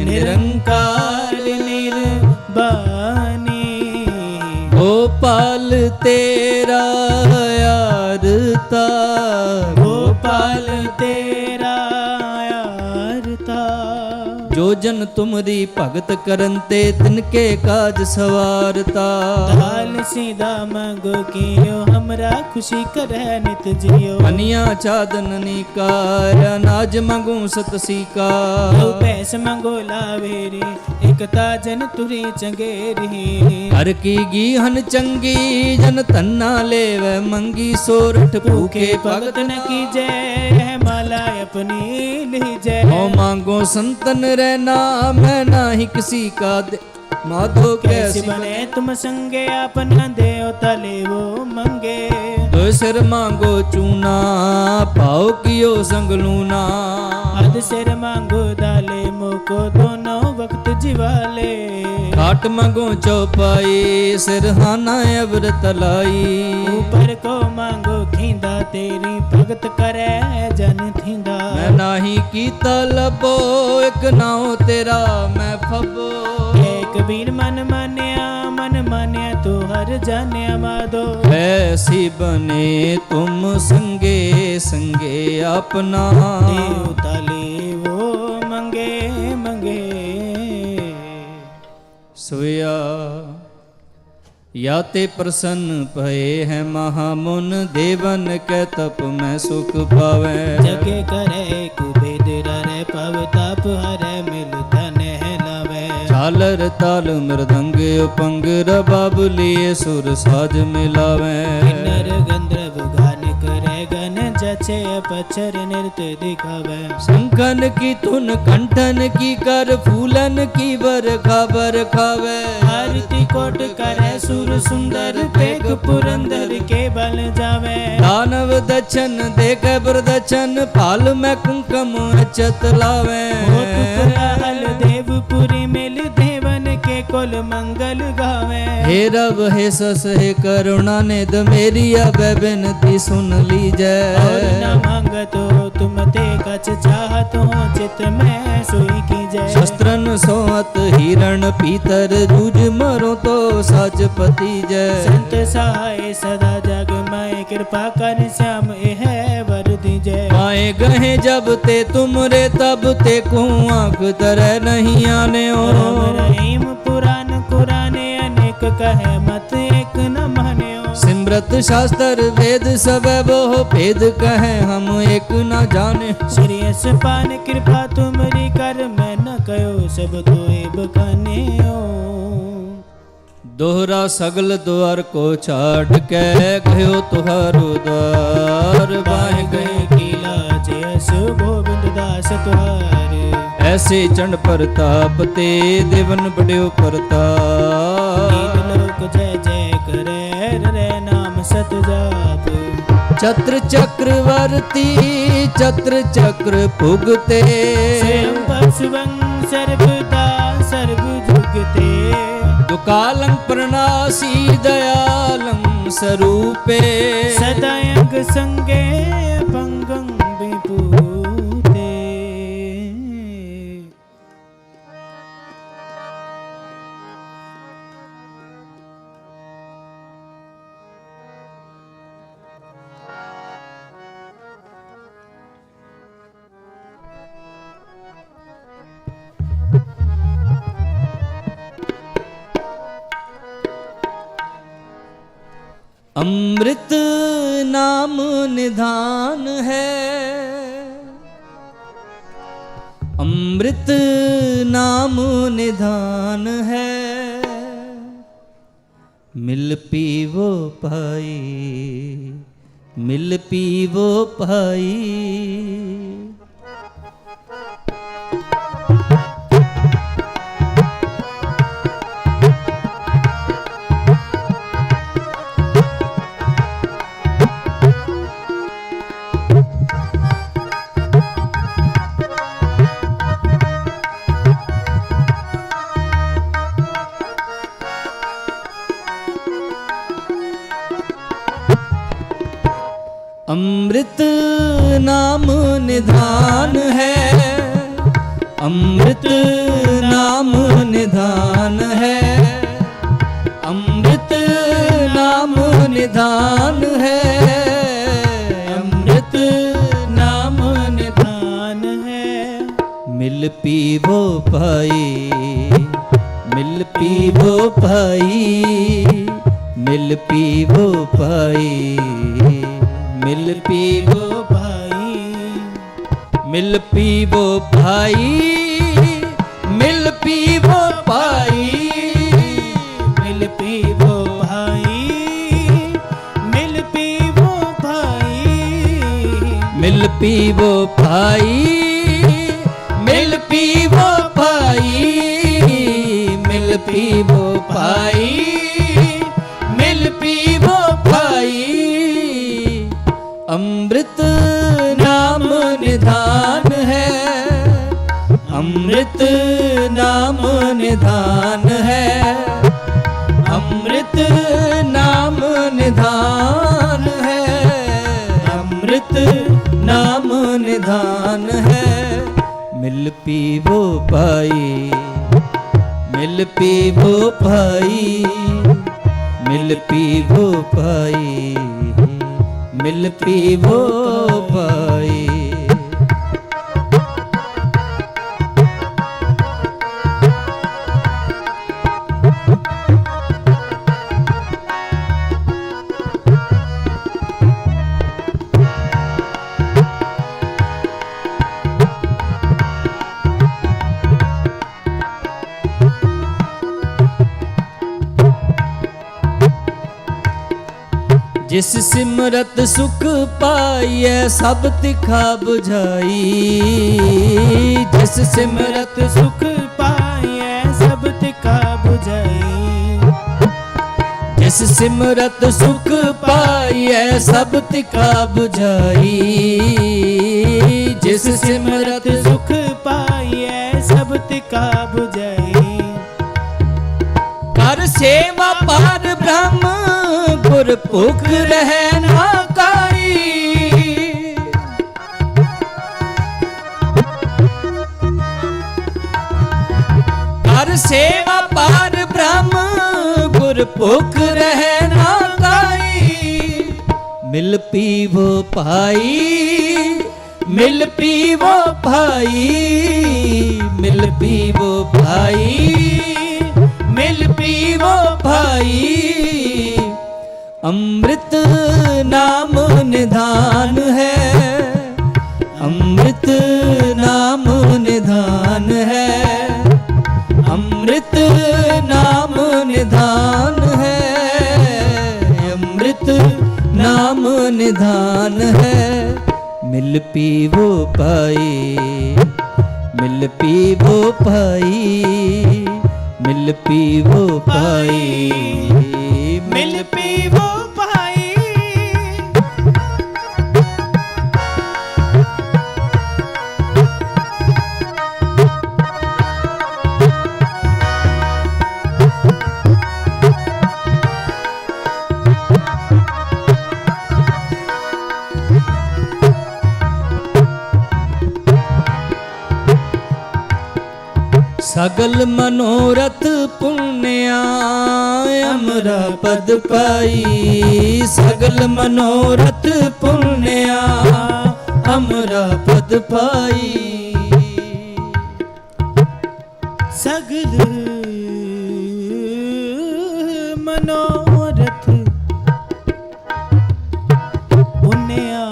निरंकार निर्बानी। गोपाल तेरा यारता। गोपाल तेरा यारता। ਜਨ ਤੁਮਰੀ ਭਗਤ ਕਰਨ ਤੇ ਤਿਨਕੇ ਕਾਜ ਸਵਾਰਤਾ। दाल सीधा मंगो कियो हमरा खुशी करे नित जियो। कनिया चादननी कार अनाज मंगू सत सीका। दो पैस मंगो लावेरी एक ताजन तुरी चंगेरी। हर की गीहन चंगी जन तन्ना लेवे मंगी सोरठ भूखे भगत न की जय माला अपनी लीजे। हो मांगो संतन रहना मैं नाही किसी का दे माधो कैसी बने तुम संगे अपना देवता ले वो मंगे। दो सिर मांगो चूना पाओ कियो संग लूना। अध सिर मांगो दाले मोको दोनों वक्त जिवाले। काट मांगो चौपाई सिरहाना अवर तलाई। ऊपर को मांगो खींदा तेरी भगत करे जन थींदा। मैं नाही कीता लबो एक नाओ तेरा मैं फबो। कबीर मन मान्या तू हर जान्या माधो। ऐसी बने तुम संगे संगे अपना देवता ले वो मंगे मंगे। सोया या ते प्रसन्न भये है महामुन देवन के तप में सुख पावे। जगे करे कुबेद रे पव तप हरे मिल धन है लावे। झालर ताल मृदंग उपंग रबाब लिए सुर साज मिलावे। किन्नर गंधर्व गान करे गन जचे पचर नृत्य दिखावे। शंखन की धुन कंठन की कर फूलन की बरखा बरखावे। आरती कोट करे सुर सुंदर पेग पुरंदर के बल जावे। दानव दक्षन देख प्रदक्षन पाल में कुंकम अचत लावे। देवपुरी मिल देवन के कुल मंगल गावे। हे रब हे सस हे करुणा निध मेरी अब बिनती सुन लीजै। और न मांगत हो तुम ते कछ चाहत हो चित में सोई कीजै। शस्त्रन सोहत हिरण पीतर जूझ मरो तो साच पति जय। संत सहाय सदा जग माए कृपा कर श्याम एह वर दीजै। माए गहे जब ते तुमरे तब ते को आंख तरह नहीं आने हो। रहीम पुराण कुराने अनेक कहे मत एक न माने हो। सिमरत शास्त्र वेद सब बहु भेद कहे हम एक न जाने। श्री पान कृपा तुमरी कर मैं न कयो सब तोए बखाने हो। दोहरा सगल द्वार को छाड़ के गयो तुहारो द्वार। बाह गए कीला जयस गोविंद दास तुहार। ऐसे चंड प्रताप ते देवन बड़ो प्रताप। लोक जय जय करे रे नाम सत जाप। छत्र चक्रवर्ती छत्र चक्र भुगते। स्वयं परशुवं सर्वदा सर्व जुगते। दुकालं प्रणासी दयालं स्वरूपे। सदायंग संगे पंगं विपूते। अमृत नाम निधान है। अमृत नाम निधान है। मिल पीवो पाई मिल पीवो पाई। अमृत नाम निधान है। अमृत नाम निधान है। अमृत नाम निधान है। अमृत नाम निधान है। मिल मिल पीवो भाई, मिल पीवो भाई, मिल पीवो भाई, मिल पीवो भाई, मिल पीवो भाई, मिल पीवो भाई, मिल पीवो भाई, मिल पीवो भाई, मिल पीवो भाई, मिल पीवो भाई, मिल पीवो भाई, मिल पीवो भाई। अमृत नाम निधान है, अमृत नाम निधान है, अमृत नाम निधान है, अमृत नाम निधान है। मिल पीवो भाई, मिल पीवो भाई, मिल पीवो भाई, मिल पीवो भाई। जिस सिमरत सुख पाइए सब तिखा बुझाई, जिस सिमरत सुख पाइए सब तिखा बुझाई, जिस सिमरत सुख पाइए सब तिखा बुझाई, जिस सिमरत सुख पाइए सब तिखा बुझाई। कर सेवा पार ब्रह्म गुर भुख रहे ना काई, कर सेवा पार ब्रह्म गुर भुख रहे ना काई। मिल पीवो भाई, मिल पीवो भाई, मिल पीवो भाई, मिल पीवो भाई। अमृत नाम निधान है, अमृत नाम निधान है, अमृत नाम निधान है, अमृत नाम निधान है। मिल पीवो भाई, मिल पीवो भाई, मिल पीवो भाई, मिल पीवो भाई। सगल मनोरथ पुण्या अमरा पद पाई, सगल मनोरथ पुण्या अमरा पद पाई। सगल मनोरथ पुण्या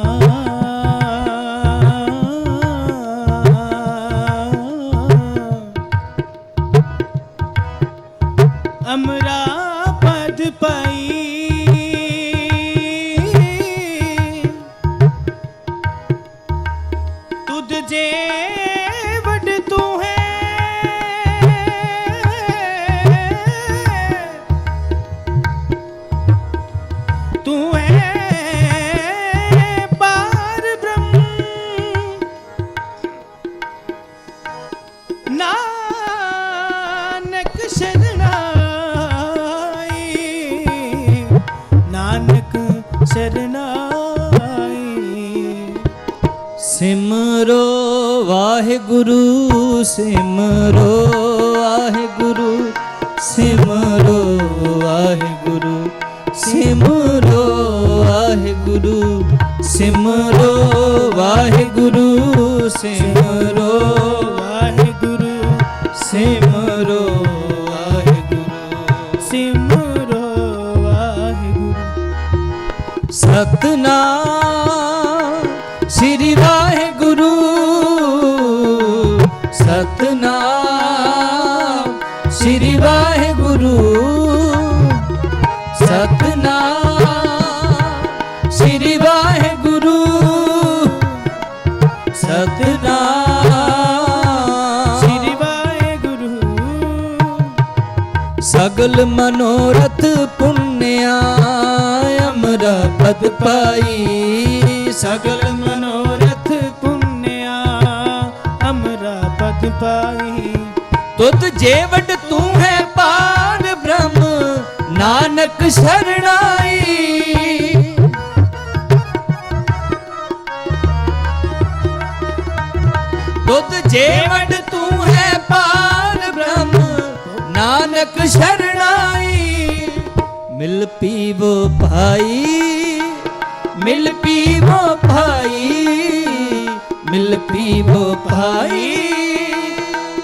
अमरा पद पाई। तुद जे वड तू है, तू है पार ब्रह्म। नानक शरणाई, नानक शरणाई। सिमरो वाहिगुरु, सिमरो वाहिगुरु, सिमरो वाहिगुरु, सिमरो वाहिगुरु, सिमरो वाहिगुरु, सिमरो वाहिगुरु। ਸਿਮਰੋ ਵਾਹਿਗੁਰੂ ਸਿਮਰੋ ਵਾਹਿਗੁਰੂ ਸਤਨਾਮ ਸ੍ਰੀ ਵਾਹਿਗੁਰੂ ਸਤਨਾਮ ਸ੍ਰੀ ਵਾਹਿਗੁਰੂ ਸਤਨਾਮ ਸ੍ਰੀ ਵਾਹਿਗੁਰੂ ਸਤਨਾਮ ਸ੍ਰੀ ਵਾਹਿਗੁਰੂ ਸਗਲ ਮਨੋਰਥ ਪੁੰਨਿਆ ਅਮਰਾ ਪਦ ਪਾਈ ਸਗਲ ਮਨੋਰਥ ਪੁੰਨਿਆ ਅਮਰਾ ਪਦ ਪਾਈ ਤੁਧ ਜੇਵਟ ਤੂੰ ਹੈ ਪਾਰ ਬ੍ਰਹਮ ਨਾਨਕ ਸ਼ਰਣਾਈ ਤੁਧ ਜੇਵਟ ਤੂੰ ਹੈ ਪਾਰ ਬ੍ਰਹਮ ਨਾਨਕ ਸ਼ਰਣਾਈ ਮਿਲ ਪੀਵੋ ਭਾਈ ਮਿਲ ਪੀਵੋ ਭਾਈ ਮਿਲ ਪੀਵੋ ਭਾਈ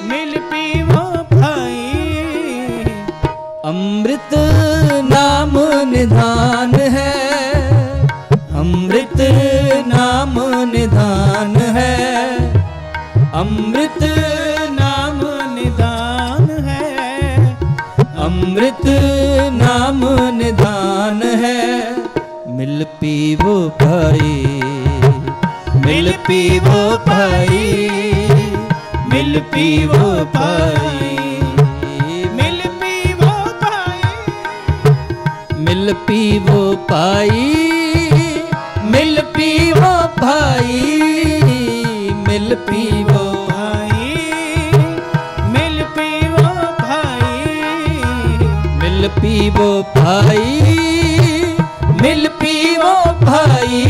ਮਿਲ ਪੀਵੋ ਭਾਈ ਅੰਮ੍ਰਿਤ ਨਾਮ ਨਿਧਾਨ ਹੈ ਅੰਮ੍ਰਿਤ ਨਾਮ ਨਿਧਾਨ ਹੈ ਅੰਮ੍ਰਿਤ ਨਾਮ ਨਿਦਾਨ ਹੈ ਅੰਮ੍ਰਿਤ ਨਾਮ ਨਿਧਾਨ ਹੈ ਮਿਲ ਪੀਵੋ ਭਾਈ ਮਿਲ ਪੀਵੋ ਭਾਈ ਮਿਲ ਪੀਵੋ ਭਾਈ ਮਿਲ ਪੀਵੋ ਭਾਈ ਮਿਲ ਪੀਵੋ ਭਾਈ ਮਿਲ ਪੀਵੋ ਭਾਈ ਮਿਲ ਪੀਵੋ ਭਾਈ ਮਿਲ ਪੀਵੋ ਭਾਈ ਮਿਲ ਪੀਵੋ ਭਾਈ ਮਿਲ ਪੀਵੋ ਭਾਈ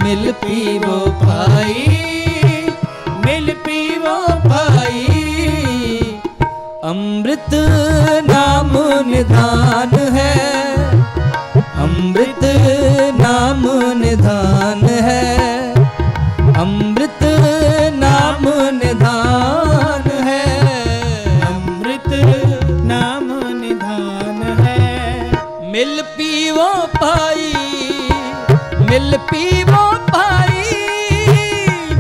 ਮਿਲ ਪੀਵੋ ਭਾਈ ਮਿਲ ਪੀਵੋ ਭਾਈ ਅੰਮ੍ਰਿਤ ਨਾਮ ਨਿਧਾਨ ਹੈ ਅੰਮ੍ਰਿਤ ਨਾਮ ਨਿਧਾਨ ਹੈ ਅੰਮ੍ਰਿਤ ਨਾਮ ਨਿਧਾਨ ਹੈ ਅੰਮ੍ਰਿਤ ਨਾਮ ਨਿਧਾਨ ਹੈ ਮਿਲ ਪੀਵੋ ਭਾਈ ਮਿਲ ਪੀਵੋ ਭਾਈ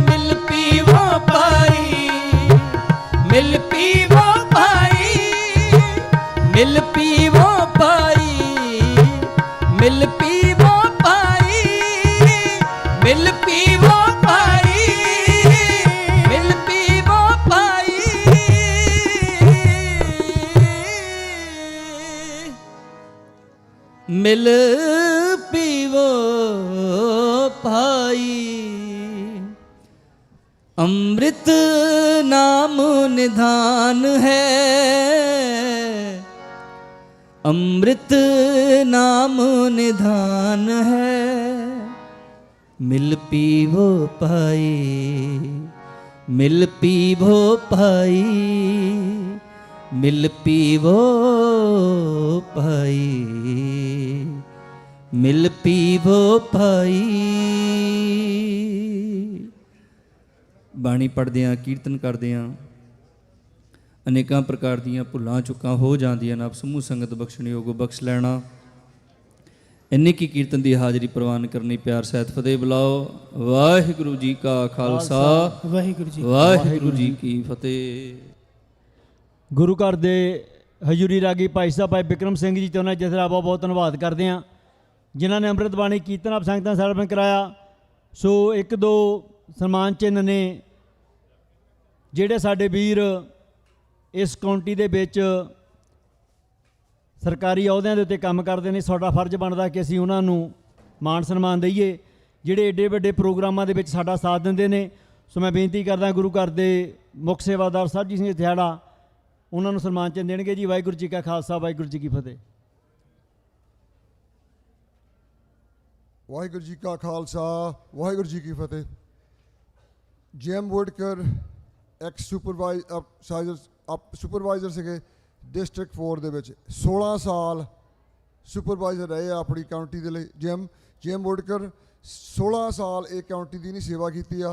ਮਿਲ ਪੀਵੋ ਭਾਈ ਮਿਲ ਪੀਵੋ ਭਾਈ ਮਿਲ ਪੀਵੋ ਭਾਈ ਮਿਲ ਪੀਵੋ ਭਾਈ ਮਿਲ ਪੀਵੋ ਭਾਈ ਮਿਲ ਪੀਵੋ ਭਾਈ ਮਿਲ ਪੀਵੋ ਭਾਈ ਅੰਮ੍ਰਿਤ ਨਾਮ ਨਿਧਾਨ ਹੈ ਅੰਮ੍ਰਿਤ ਨਾਮ ਨਿਧਾਨ ਹੈ ਮਿਲ ਪੀਵੋ ਭਾਈ ਮਿਲ ਪੀਵੋ ਭਾਈ ਮਿਲ ਪੀਵੋ ਭਾਈ ਮਿਲ ਪੀਵੋ ਭਾਈ ਬਾਣੀ ਪੜ੍ਹਦਿਆਂ ਕੀਰਤਨ ਕਰਦਿਆਂ ਅਨੇਕਾਂ ਪ੍ਰਕਾਰ ਦੀਆਂ ਭੁੱਲਾਂ ਚੁੱਕਾਂ ਹੋ ਜਾਂਦੀਆਂ ਨੇ। ਆਪ ਸਮੂਹ ਸੰਗਤ ਬਖਸ਼ਣਯੋਗ ਬਖਸ਼ ਲੈਣਾ। ਇੰਨੇ ਕੀ ਕੀਰਤਨ ਦੀ ਹਾਜ਼ਰੀ ਪ੍ਰਵਾਨ ਕਰਨੀ। ਪਿਆਰ ਸਹਿਤ ਫਤਿਹ ਬੁਲਾਓ। ਵਾਹਿਗੁਰੂ ਜੀ ਕਾ ਖਾਲਸਾ ਵਾਹਿਗੁਰੂ ਜੀ ਕੀ ਫਤਿਹ। ਗੁਰੂ ਘਰ ਦੇ ਹਜ਼ੂਰੀ ਰਾਗੀ ਭਾਈ ਸਾਹਿਬ ਭਾਈ ਬਿਕਰਮ ਸਿੰਘ ਜੀ ਤੇ ਉਹਨਾਂ ਜਥੇਦਾਰ ਬਹੁਤ ਬਹੁਤ ਧੰਨਵਾਦ ਕਰਦੇ ਹਾਂ ਜਿਨ੍ਹਾਂ ਨੇ ਅੰਮ੍ਰਿਤ ਬਾਣੀ ਕੀਰਤਨ ਆਪ ਸੰਗਤਾਂ ਸਰਵਣ ਕਰਾਇਆ। ਸੋ ਇੱਕ ਦੋ ਸਨਮਾਨ ਚਿੰਨ੍ਹ ਨੇ ਜਿਹੜੇ ਸਾਡੇ ਵੀਰ ਇਸ ਕਾਉਂਟੀ ਦੇ ਵਿੱਚ ਸਰਕਾਰੀ ਅਹੁਦਿਆਂ ਦੇ ਉੱਤੇ ਕੰਮ ਕਰਦੇ ਨੇ। ਸਾਡਾ ਫਰਜ਼ ਬਣਦਾ ਕਿ ਅਸੀਂ ਉਹਨਾਂ ਨੂੰ ਮਾਣ ਸਨਮਾਨ ਦਈਏ ਜਿਹੜੇ ਏਡੇ ਵੱਡੇ ਪ੍ਰੋਗਰਾਮਾਂ ਦੇ ਵਿੱਚ ਸਾਡਾ ਸਾਥ ਦਿੰਦੇ ਨੇ। ਸੋ ਮੈਂ ਬੇਨਤੀ ਕਰਦਾ ਗੁਰੂ ਘਰ ਦੇ ਮੁੱਖ ਸੇਵਾਦਾਰ ਸਾਹਿਬ ਸਿੰਘ ਦਿਹਾੜਾ ਉਹਨਾਂ ਨੂੰ ਸਨਮਾਨ ਚਿੰਨ੍ਹ ਦੇਣਗੇ ਜੀ। ਵਾਹਿਗੁਰੂ ਜੀ ਕਾ ਖਾਲਸਾ ਵਾਹਿਗੁਰੂ ਜੀ ਕੀ ਫਤਿਹ। ਵਾਹਿਗੁਰੂ ਜੀ ਕਾ ਖਾਲਸਾ ਵਾਹਿਗੁਰੂ ਜੀ ਕੀ ਫਤਿਹ। ਜੈਮ ਵੁਡਕਰ ਐਕਸ ਸੁਪਰਵਾਈਜ਼ਰ ਸੀਗੇ ਡਿਸਟ੍ਰਿਕਟ 4 ਦੇ ਵਿੱਚ 16 ਸਾਲ ਸੁਪਰਵਾਈਜ਼ਰ ਰਹੇ ਆ ਆਪਣੀ ਕਾਉਂਟੀ ਦੇ ਲਈ। ਜੈਮ ਵੁਡਕਰ 16 ਸਾਲ ਇਹ ਕਾਉਂਟੀ ਦੀ ਨਹੀਂ ਸੇਵਾ ਕੀਤੀ ਆ।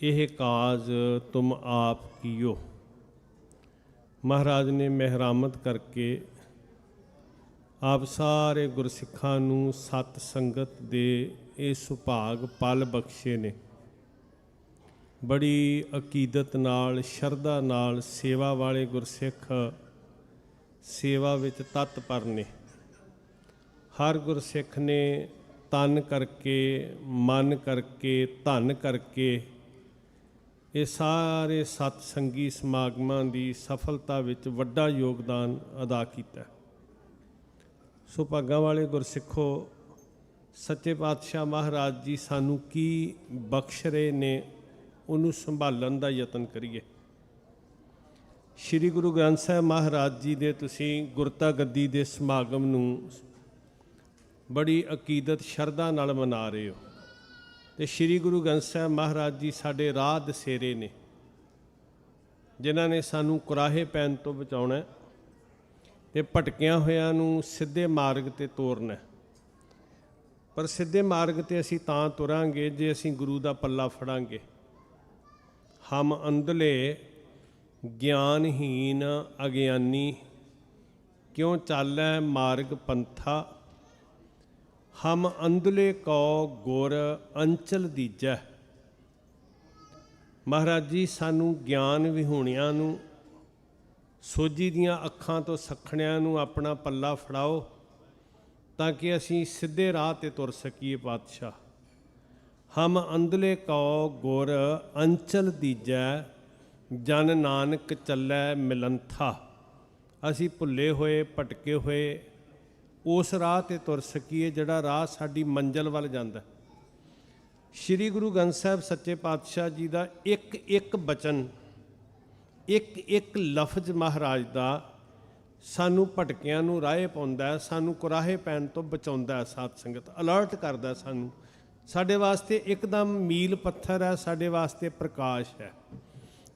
ਇਹ ਕਾਜ ਤੁਮ ਆਪ ਕੀਓ। ਮਹਾਰਾਜ ਨੇ ਮਿਹਰਾਮਤ ਕਰਕੇ ਆਪ ਸਾਰੇ ਗੁਰਸਿੱਖਾਂ ਨੂੰ ਸਤ ਸੰਗਤ ਦੇ ਇਹ ਸੁਭਾਗ ਪਲ ਬਖਸ਼ੇ ਨੇ। ਬੜੀ ਅਕੀਦਤ ਨਾਲ, ਸ਼ਰਧਾ ਨਾਲ ਸੇਵਾ ਵਾਲੇ ਗੁਰਸਿੱਖ ਸੇਵਾ ਵਿੱਚ ਤਤਪਰ ਨੇ। ਹਰ ਗੁਰਸਿੱਖ ਨੇ ਤਨ ਕਰਕੇ, ਮਨ ਕਰਕੇ, ਧਨ ਕਰਕੇ ਇਹ ਸਾਰੇ ਸਤ ਸੰਗੀ ਸਮਾਗਮਾਂ ਦੀ ਸਫਲਤਾ ਵਿੱਚ ਵੱਡਾ ਯੋਗਦਾਨ ਅਦਾ ਕੀਤਾ। ਸੋ ਭਾਗਾਂ ਵਾਲੇ ਗੁਰਸਿੱਖੋ, ਸੱਚੇ ਪਾਤਸ਼ਾਹ ਮਹਾਰਾਜ ਜੀ ਸਾਨੂੰ ਕੀ ਬਖਸ਼ ਰਹੇ ਨੇ, ਉਹਨੂੰ ਸੰਭਾਲਣ ਦਾ ਯਤਨ ਕਰੀਏ। ਸ਼੍ਰੀ ਗੁਰੂ ਗ੍ਰੰਥ ਸਾਹਿਬ ਮਹਾਰਾਜ ਜੀ ਦੇ ਤੁਸੀਂ ਗੁਰਤਾ ਗੱਦੀ ਦੇ ਸਮਾਗਮ ਨੂੰ ਬੜੀ ਅਕੀਦਤ ਸ਼ਰਧਾ ਨਾਲ ਮਨਾ ਰਹੇ ਹੋ ਤੇ ਸ਼੍ਰੀ ਗੁਰੂ ਗ੍ਰੰਥ ਸਾਹਿਬ ਮਹਾਰਾਜ ਜੀ ਸਾਡੇ ਰਾਹ ਦਸੇਰੇ ਨੇ, ਜਿਨ੍ਹਾਂ ਨੇ ਸਾਨੂੰ ਕੁਰਾਹੇ ਪੈਣ ਤੋਂ ਬਚਾਉਣਾ ਤੇ ਭਟਕਿਆਂ ਹੋਇਆਂ ਨੂੰ ਸਿੱਧੇ ਮਾਰਗ ਤੇ ਤੋਰਨਾ। ਪਰ ਸਿੱਧੇ ਮਾਰਗ ਤੇ ਅਸੀਂ ਤਾਂ ਤੁਰਾਂਗੇ ਜੇ ਅਸੀਂ ਗੁਰੂ ਦਾ ਪੱਲਾ ਫੜਾਂਗੇ। ਹਮ ਅੰਧਲੇ ਗਿਆਨਹੀਨ ਅਗਿਆਨੀ, ਕਿਉਂ ਚਾਲੈ ਮਾਰਗ ਪੰਥਾ। ਹਮ ਅੰਧਲੇ ਕੋ ਗੁਰ ਅੰਚਲ ਦੀਜੈ। ਮਹਾਰਾਜ ਜੀ ਸਾਨੂੰ ਗਿਆਨ ਵਿਹੂਣਿਆਂ ਨੂੰ, ਸੋਝੀ ਦੀਆਂ ਅੱਖਾਂ ਤੋਂ ਸੱਖਣਿਆਂ ਨੂੰ ਆਪਣਾ ਪੱਲਾ ਫੜਾਓ ਤਾਂ ਕਿ ਅਸੀਂ ਸਿੱਧੇ ਰਾਹ ਤੇ ਤੁਰ ਸਕੀਏ। ਪਾਤਸ਼ਾਹ, ਹਮ ਅੰਧਲੇ ਕਉ ਗੁਰ ਅੰਚਲ ਦੀਜੈ, ਜਨ ਨਾਨਕ ਚੱਲੈ ਮਿਲੰਥਾ। ਅਸੀਂ ਭੁੱਲੇ ਹੋਏ, ਭਟਕੇ ਹੋਏ ਉਸ ਰਾਹ ਤੇ ਤੁਰ ਸਕੀਏ ਜਿਹੜਾ ਰਾਹ ਸਾਡੀ ਮੰਜ਼ਿਲ ਵੱਲ ਜਾਂਦਾ। ਸ਼੍ਰੀ ਗੁਰੂ ਗ੍ਰੰਥ ਸਾਹਿਬ ਸੱਚੇ ਪਾਤਸ਼ਾਹ ਜੀ ਦਾ ਇੱਕ ਇੱਕ ਬਚਨ, ਇੱਕ ਇੱਕ ਲਫ਼ਜ਼ ਮਹਾਰਾਜ ਦਾ ਸਾਨੂੰ ਭਟਕਿਆਂ ਨੂੰ ਰਾਹੇ ਪਾਉਂਦਾ, ਸਾਨੂੰ ਕੁਰਾਹੇ ਪੈਣ ਤੋਂ ਬਚਾਉਂਦਾ। ਸਾਧ ਸੰਗਤ ਅਲਰਟ ਕਰਦਾ ਸਾਨੂੰ। ਸਾਡੇ ਵਾਸਤੇ ਇੱਕਦਮ ਮੀਲ ਪੱਥਰ ਹੈ, ਸਾਡੇ ਵਾਸਤੇ ਪ੍ਰਕਾਸ਼ ਹੈ।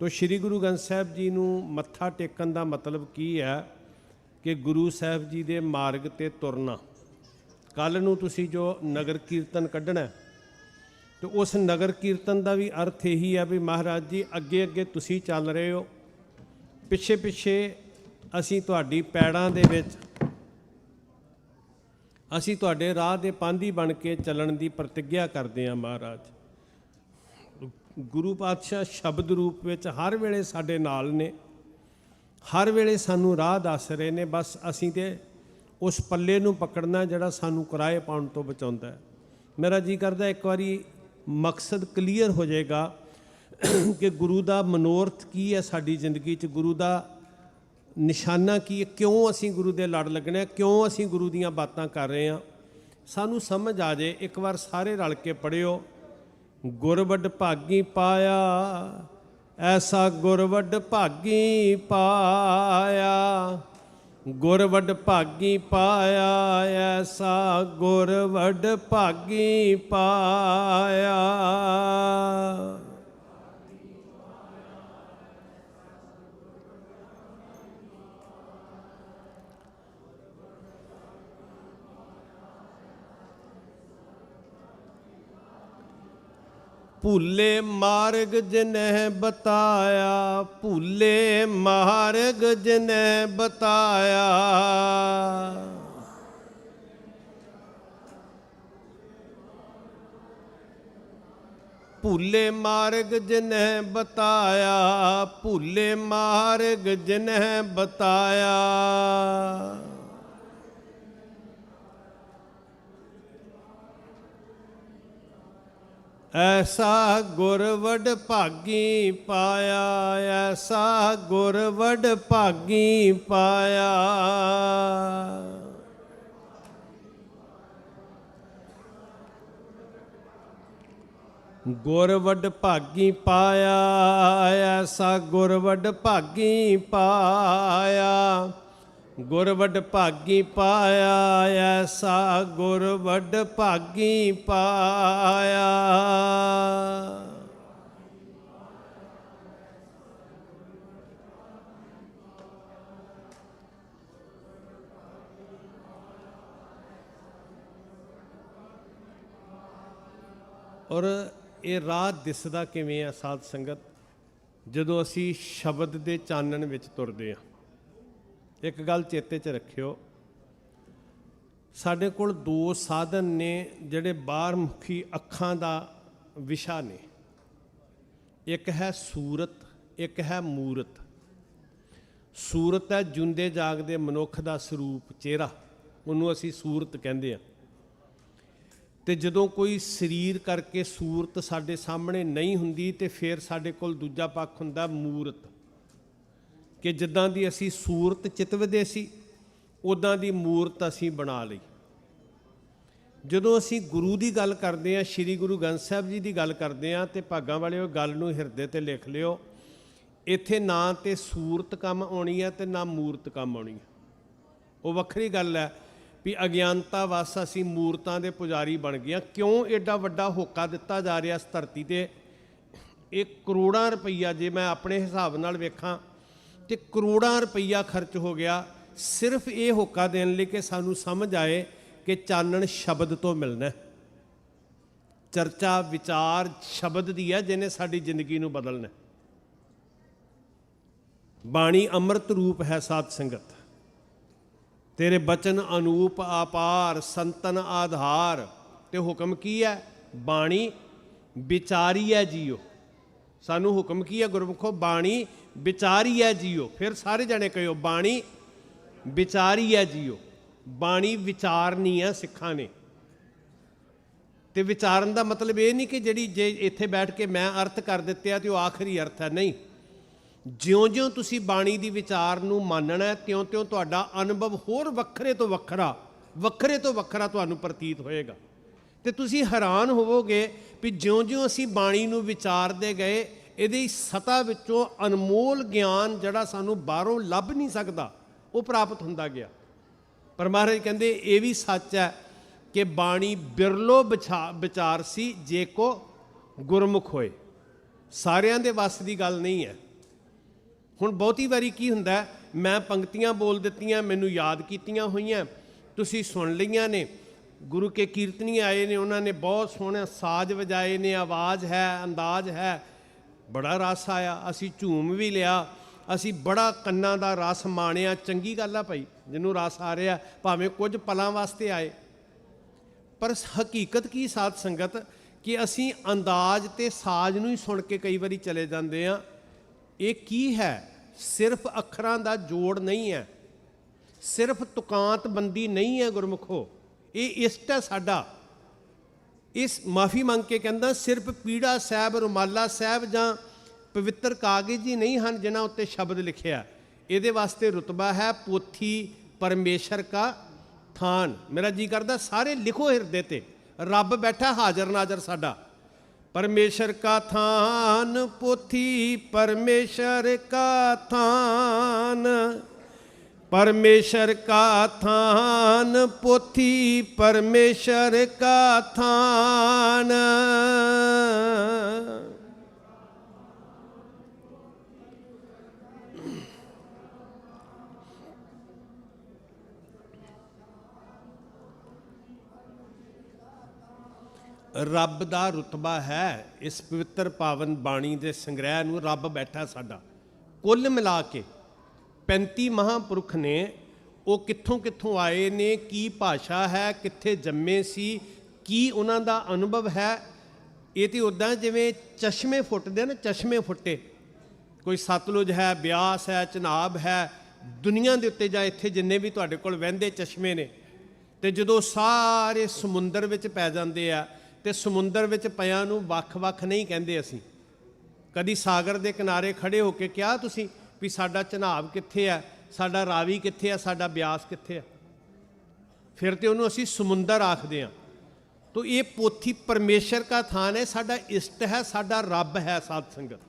ਤੋ ਸ਼੍ਰੀ ਗੁਰੂ ਗ੍ਰੰਥ ਸਾਹਿਬ ਜੀ ਨੂੰ ਮੱਥਾ ਟੇਕਣ ਦਾ ਮਤਲਬ ਕੀ ਹੈ ਕਿ ਗੁਰੂ ਸਾਹਿਬ ਜੀ ਦੇ ਮਾਰਗ ਤੇ ਤੁਰਨਾ। ਕੱਲ੍ਹ ਨੂੰ ਤੁਸੀਂ ਜੋ ਨਗਰ ਕੀਰਤਨ ਕੱਢਣਾ ਤੇ ਉਸ ਨਗਰ ਕੀਰਤਨ ਦਾ ਵੀ ਅਰਥ ਇਹੀ ਹੈ ਵੀ ਮਹਾਰਾਜ ਜੀ ਅੱਗੇ ਅੱਗੇ ਤੁਸੀਂ ਚੱਲ ਰਹੇ ਹੋ, ਪਿੱਛੇ ਪਿੱਛੇ ਅਸੀਂ ਤੁਹਾਡੀ ਪੈੜਾਂ ਦੇ ਵਿੱਚ, ਅਸੀਂ ਤੁਹਾਡੇ ਰਾਹ ਦੇ ਪਾਂਧੀ ਬਣ ਕੇ ਚੱਲਣ ਦੀ ਪ੍ਰਤਿੱਗਿਆ ਕਰਦੇ ਹਾਂ। ਮਹਾਰਾਜ ਗੁਰੂ ਪਾਤਸ਼ਾਹ ਸ਼ਬਦ ਰੂਪ ਵਿੱਚ ਹਰ ਵੇਲੇ ਸਾਡੇ ਨਾਲ ਨੇ, ਹਰ ਵੇਲੇ ਸਾਨੂੰ ਰਾਹ ਦੱਸ ਰਹੇ ਨੇ। ਬਸ ਅਸੀਂ ਤੇ ਉਸ ਪੱਲੇ ਨੂੰ ਪਕੜਨਾ ਜਿਹੜਾ ਸਾਨੂੰ ਕੁਰਾਹੇ ਪਾਉਣ ਤੋਂ ਬਚਾਉਂਦਾ ਹੈ। ਮੇਰਾ ਜੀ ਕਰਦਾ ਇੱਕ ਵਾਰੀ ਮਕਸਦ ਕਲੀਅਰ ਹੋ ਜਾਏਗਾ ਕਿ ਗੁਰੂ ਦਾ ਮਨੋਰਥ ਕੀ ਹੈ ਸਾਡੀ ਜ਼ਿੰਦਗੀ 'ਚ, ਗੁਰੂ ਦਾ ਨਿਸ਼ਾਨਾ ਕੀ ਹੈ, ਕਿਉਂ ਅਸੀਂ ਗੁਰੂ ਦੇ ਲੜ ਲੱਗਣੇ, ਕਿਉਂ ਅਸੀਂ ਗੁਰੂ ਦੀਆਂ ਬਾਤਾਂ ਕਰ ਰਹੇ ਹਾਂ, ਸਾਨੂੰ ਸਮਝ ਆ ਜਾਏ। ਇੱਕ ਵਾਰ ਸਾਰੇ ਰਲ ਕੇ ਪੜ੍ਹਿਓ। ਗੁਰ ਵੱਡ ਭਾਗੀ ਪਾਇਆ, ਐਸਾ ਗੁਰ ਵੱਡ ਭਾਗੀ ਪਾਇਆ। ਗੁਰ ਵੱਡ ਭਾਗੀ ਪਾਇਆ, ਐਸਾ ਗੁਰ ਵੱਡ ਭਾਗੀ ਪਾਇਆ। ਭੁੱਲੇ ਮਾਰਗ ਜਿਨਹਿ ਬਤਾਇਆ, ਭੁੱਲੇ ਮਾਰਗ ਜਿਨਹਿ ਬਤਾਇਆ। ਭੁੱਲੇ ਮਾਰਗ ਜਿਨਹਿ ਬਤਾਇਆ, ਭੁੱਲੇ ਮਾਰਗ ਜਿਨਹਿ ਬਤਾਇਆ। ਐਸਾ ਗੁਰ ਵੱਡ ਭਾਗੀ ਪਾਇਆ, ਐਸਾ ਗੁਰ ਵੱਡ ਭਾਗੀ ਪਾਇਆ। ਗੁਰ ਵੱਡ ਭਾਗੀ ਪਾਇਆ, ਐਸਾ ਗੁਰ ਵੱਡ ਭਾਗੀ ਪਾਇਆ। ਗੁਰ ਵੱਡ ਭਾਗੀ ਪਾਇਆ, ਐਸਾ ਗੁਰ ਵੱਡ ਭਾਗੀ ਪਾਇਆ। ਔਰ ਇਹ ਰਾਹ ਦਿਸਦਾ ਕਿਵੇਂ ਆ ਸਾਧ ਸੰਗਤ? ਜਦੋਂ ਅਸੀਂ ਸ਼ਬਦ ਦੇ ਚਾਨਣ ਵਿੱਚ ਤੁਰਦੇ ਹਾਂ। ਇੱਕ ਗੱਲ ਚੇਤੇ 'ਚ ਰੱਖਿਓ, ਸਾਡੇ ਕੋਲ ਦੋ ਸਾਧਨ ਨੇ ਜਿਹੜੇ ਬਾਹਰਮੁਖੀ ਅੱਖਾਂ ਦਾ ਵਿਸ਼ਾ ਨੇ। ਇੱਕ ਹੈ ਸੂਰਤ, ਇੱਕ ਹੈ ਮੂਰਤ। ਸੂਰਤ ਹੈ ਜਿਉਂਦੇ ਜਾਗਦੇ ਮਨੁੱਖ ਦਾ ਸਰੂਪ, ਚਿਹਰਾ, ਉਹਨੂੰ ਅਸੀਂ ਸੂਰਤ ਕਹਿੰਦੇ ਹਾਂ। ਤੇ ਜਦੋਂ ਕੋਈ ਸਰੀਰ ਕਰਕੇ ਸੂਰਤ ਸਾਡੇ ਸਾਹਮਣੇ ਨਹੀਂ ਹੁੰਦੀ ਤੇ ਫਿਰ ਸਾਡੇ ਕੋਲ ਦੂਜਾ ਪੱਖ ਹੁੰਦਾ ਮੂਰਤ, ਕਿ ਜਿੱਦਾਂ ਦੀ ਅਸੀਂ ਸੂਰਤ ਚਿਤਵਦੇ ਸੀ ਉੱਦਾਂ ਦੀ ਮੂਰਤ ਅਸੀਂ ਬਣਾ ਲਈ। ਜਦੋਂ ਅਸੀਂ ਗੁਰੂ ਦੀ ਗੱਲ ਕਰਦੇ ਹਾਂ, ਸ਼੍ਰੀ ਗੁਰੂ ਗ੍ਰੰਥ ਸਾਹਿਬ ਜੀ ਦੀ ਗੱਲ ਕਰਦੇ ਹਾਂ, ਤੇ ਭਾਗਾਂ ਵਾਲਿਓ ਗੱਲ ਨੂੰ ਹਿਰਦੇ ਤੇ ਲਿਖ ਲਿਓ, ਇੱਥੇ ਨਾ ਤੇ ਸੂਰਤ ਕੰਮ ਆਉਣੀ ਹੈ ਤੇ ਨਾ ਮੂਰਤ ਕੰਮ ਆਉਣੀ ਹੈ। ਉਹ ਵੱਖਰੀ ਗੱਲ ਹੈ ਵੀ ਅਗਿਆਨਤਾ ਵਸ ਅਸੀਂ ਮੂਰਤਾਂ ਦੇ ਪੁਜਾਰੀ ਬਣ ਗਏ। ਕਿਉਂ ਐਡਾ ਵੱਡਾ ਹੋਕਾ ਦਿੱਤਾ ਜਾ ਰਿਹਾ ਇਸ ਧਰਤੀ ਤੇ? ਇਹ ਕਰੋੜਾਂ ਰੁਪਈਆ, ਜੇ ਮੈਂ ਆਪਣੇ ਹਿਸਾਬ ਨਾਲ ਵੇਖਾਂ ਤੇ ਕਰੋੜਾਂ ਰੁਪਈਆ ਖਰਚ ਹੋ ਗਿਆ ਸਿਰਫ ਇਹ ਹੋਕਾ ਦੇਣ ਲਈ ਕਿ ਸਾਨੂੰ ਸਮਝ ਆਏ ਕਿ ਚਾਨਣ ਸ਼ਬਦ ਤੋਂ ਮਿਲਣਾ। ਚਰਚਾ ਵਿਚਾਰ ਸ਼ਬਦ ਦੀ ਹੈ ਜਿਹਨੇ ਸਾਡੀ ਜ਼ਿੰਦਗੀ ਨੂੰ ਬਦਲਣਾ। ਬਾਣੀ ਅੰਮ੍ਰਿਤ ਰੂਪ ਹੈ ਸਾਧ ਸੰਗਤ। ਤੇਰੇ ਬਚਨ ਅਨੂਪ ਆਪਾਰ, ਸੰਤਨ ਆਧਾਰ। ਤੇ ਹੁਕਮ ਕੀ ਹੈ? ਬਾਣੀ ਵਿਚਾਰੀ ਹੈ ਜੀਓ। ਸਾਨੂੰ ਹੁਕਮ ਕੀ ਹੈ ਗੁਰਮੁਖੋ? ਬਾਣੀ ਵਿਚਾਰੀ ਹੈ ਜੀਓ। ਫਿਰ ਸਾਰੇ ਜਣੇ ਕਹਿਓ, ਬਾਣੀ ਵਿਚਾਰੀ ਹੈ ਜੀਓ। ਬਾਣੀ ਵਿਚਾਰਨੀ ਹੈ ਸਿੱਖਾਂ ਨੇ। ਤੇ ਵਿਚਾਰਨ ਦਾ ਮਤਲਬ ਇਹ ਨਹੀਂ ਕਿ ਜਿਹੜੀ ਜੇ ਇੱਥੇ ਬੈਠ ਕੇ ਮੈਂ ਅਰਥ ਕਰ ਦਿੱਤੇ ਆ ਤੇ ਉਹ ਆਖਰੀ ਅਰਥ ਹੈ, ਨਹੀਂ। ਜਿਉਂ-ਜਿਉਂ ਤੁਸੀਂ ਬਾਣੀ ਦੀ ਵਿਚਾਰ ਨੂੰ ਮੰਨਣਾ ਤਿਉਂ-ਤਿਉਂ ਤੁਹਾਡਾ ਅਨੁਭਵ ਹੋਰ ਵੱਖਰੇ ਤੋਂ ਵੱਖਰਾ ਤੁਹਾਨੂੰ ਪ੍ਰਤੀਤ ਹੋਏਗਾ। ਤੇ ਤੁਸੀਂ ਹੈਰਾਨ ਹੋਵੋਗੇ ਵੀ ਜਿਉਂ-ਜਿਉਂ ਅਸੀਂ ਬਾਣੀ ਨੂੰ ਵਿਚਾਰਦੇ ਗਏ ਇਹਦੀ ਸਤਾ ਵਿੱਚੋਂ ਅਨਮੋਲ ਗਿਆਨ ਜਿਹੜਾ ਸਾਨੂੰ ਬਾਹਰੋਂ ਲੱਭ ਨਹੀਂ ਸਕਦਾ ਉਹ ਪ੍ਰਾਪਤ ਹੁੰਦਾ ਗਿਆ। ਪਰ ਮਹਾਰਾਜ ਕਹਿੰਦੇ ਇਹ ਵੀ ਸੱਚ ਹੈ ਕਿ ਬਾਣੀ ਬਿਰਲੋ ਵਿਚਾਰ ਸੀ ਜੇ ਕੋ ਗੁਰਮੁਖ ਹੋਏ। ਸਾਰਿਆਂ ਦੇ ਵੱਸ ਦੀ ਗੱਲ ਨਹੀਂ ਹੈ। ਹੁਣ ਬਹੁਤੀ ਵਾਰੀ ਕੀ ਹੁੰਦਾ, ਮੈਂ ਪੰਕਤੀਆਂ ਬੋਲ ਦਿੱਤੀਆਂ, ਮੈਨੂੰ ਯਾਦ ਕੀਤੀਆਂ ਹੋਈਆਂ, ਤੁਸੀਂ ਸੁਣ ਲਈਆਂ ਨੇ। ਗੁਰੂ ਕੇ ਕੀਰਤਨੀ ਆਏ ਨੇ, ਉਹਨਾਂ ਨੇ ਬਹੁਤ ਸੋਹਣੇ ਸਾਜ਼ ਵਜਾਏ ਨੇ, ਆਵਾਜ਼ ਹੈ, ਅੰਦਾਜ਼ ਹੈ, ਬੜਾ ਰਸ ਆਇਆ। ਅਸੀਂ ਝੂਮ ਵੀ ਲਿਆ, ਅਸੀਂ ਬੜਾ ਕੰਨਾਂ ਦਾ ਰਸ ਮਾਣਿਆ। ਚੰਗੀ ਗੱਲ ਆ ਭਾਈ, ਜਿਹਨੂੰ ਰਸ ਆ ਰਿਹਾ ਭਾਵੇਂ ਕੁਝ ਪਲਾਂ ਵਾਸਤੇ ਆਏ। ਪਰ ਹਕੀਕਤ ਕੀ ਸਾਧ ਸੰਗਤ ਕਿ ਅਸੀਂ ਅੰਦਾਜ਼ ਤੇ ਸਾਜ਼ ਨੂੰ ਹੀ ਸੁਣ ਕੇ ਕਈ ਵਾਰੀ ਚਲੇ ਜਾਂਦੇ ਹਾਂ। ਇਹ ਕੀ ਹੈ? ਸਿਰਫ ਅੱਖਰਾਂ ਦਾ ਜੋੜ ਨਹੀਂ ਹੈ, ਸਿਰਫ ਤੁਕਾਂਤਬੰਦੀ ਨਹੀਂ ਹੈ ਗੁਰਮੁਖੋ। ਇਹ ਇਸ਼ਟ ਹੈ ਸਾਡਾ। ਇਸ ਮਾਫੀ ਮੰਗ ਕੇ ਕਹਿੰਦਾ ਸਿਰਫ ਪੀੜਾ ਸਾਹਿਬ, ਰੁਮਾਲਾ ਸਾਹਿਬ ਜਾਂ ਪਵਿੱਤਰ ਕਾਗਜ਼ ਹੀ ਨਹੀਂ ਹਨ ਜਿਨ੍ਹਾਂ ਉੱਤੇ ਸ਼ਬਦ ਲਿਖਿਆ। ਇਹਦੇ ਵਾਸਤੇ ਰੁਤਬਾ ਹੈ ਪੋਥੀ ਪਰਮੇਸ਼ਰ ਕਾ ਥਾਨ। ਮੇਰਾ ਜੀ ਕਰਦਾ ਸਾਰੇ ਲਿਖੋ ਹਿਰਦੇ ਤੇ, ਰੱਬ ਬੈਠਾ ਹਾਜ਼ਰ ਨਾਜ਼ਰ ਸਾਡਾ। परमेश्वर का थान पोथी परमेश्वर का थान, परमेश्वर का थान पोथी परमेश्वर का थान। ਰੱਬ ਦਾ ਰੁਤਬਾ ਹੈ ਇਸ ਪਵਿੱਤਰ ਪਾਵਨ ਬਾਣੀ ਦੇ ਸੰਗ੍ਰਹਿ ਨੂੰ। ਰੱਬ ਬੈਠਾ ਸਾਡਾ। ਕੁੱਲ ਮਿਲਾ ਕੇ 35 ਮਹਾਂਪੁਰਖ ਨੇ, ਉਹ ਕਿੱਥੋਂ ਕਿੱਥੋਂ ਆਏ ਨੇ, ਕੀ ਭਾਸ਼ਾ ਹੈ, ਕਿੱਥੇ ਜੰਮੇ ਸੀ, ਕੀ ਉਹਨਾਂ ਦਾ ਅਨੁਭਵ ਹੈ। ਇਹ ਤੇ ਉੱਦਾਂ ਜਿਵੇਂ ਚਸ਼ਮੇ ਫੁੱਟਦੇ ਨਾ, ਚਸ਼ਮੇ ਫੁੱਟੇ, ਕੋਈ ਸਤਲੁਜ ਹੈ, ਬਿਆਸ ਹੈ, ਚਨਾਬ ਹੈ, ਦੁਨੀਆ ਦੇ ਉੱਤੇ ਜਾਂ ਇੱਥੇ ਜਿੰਨੇ ਵੀ ਤੁਹਾਡੇ ਕੋਲ ਵਹਿੰਦੇ ਚਸ਼ਮੇ ਨੇ, ਤੇ ਜਦੋਂ ਸਾਰੇ ਸਮੁੰਦਰ ਵਿੱਚ ਪੈ ਜਾਂਦੇ ਆ ਤੇ ਸਮੁੰਦਰ ਵਿੱਚ ਪਿਆਂ ਨੂੰ ਵੱਖ-ਵੱਖ ਨਹੀਂ ਕਹਿੰਦੇ। ਅਸੀਂ ਕਦੀ ਸਾਗਰ ਦੇ ਕਿਨਾਰੇ ਖੜੇ ਹੋ ਕੇ ਕਿਹਾ ਤੁਸੀਂ ਵੀ ਸਾਡਾ ਚਨਾਬ ਕਿੱਥੇ ਹੈ, ਸਾਡਾ ਰਾਵੀ ਕਿੱਥੇ ਹੈ, ਸਾਡਾ ਬਿਆਸ ਕਿੱਥੇ ਹੈ? ਫਿਰ ਤੇ ਉਹਨੂੰ ਅਸੀਂ ਸਮੁੰਦਰ ਆਖਦੇ ਹਾਂ। ਤੋ ਇਹ ਪੋਥੀ ਪਰਮੇਸ਼ਰ ਕਾ ਥਾਨ ਹੈ, ਸਾਡਾ ਇਸ਼ਟ ਹੈ, ਸਾਡਾ ਰੱਬ ਹੈ ਸਾਧ ਸੰਗਤ।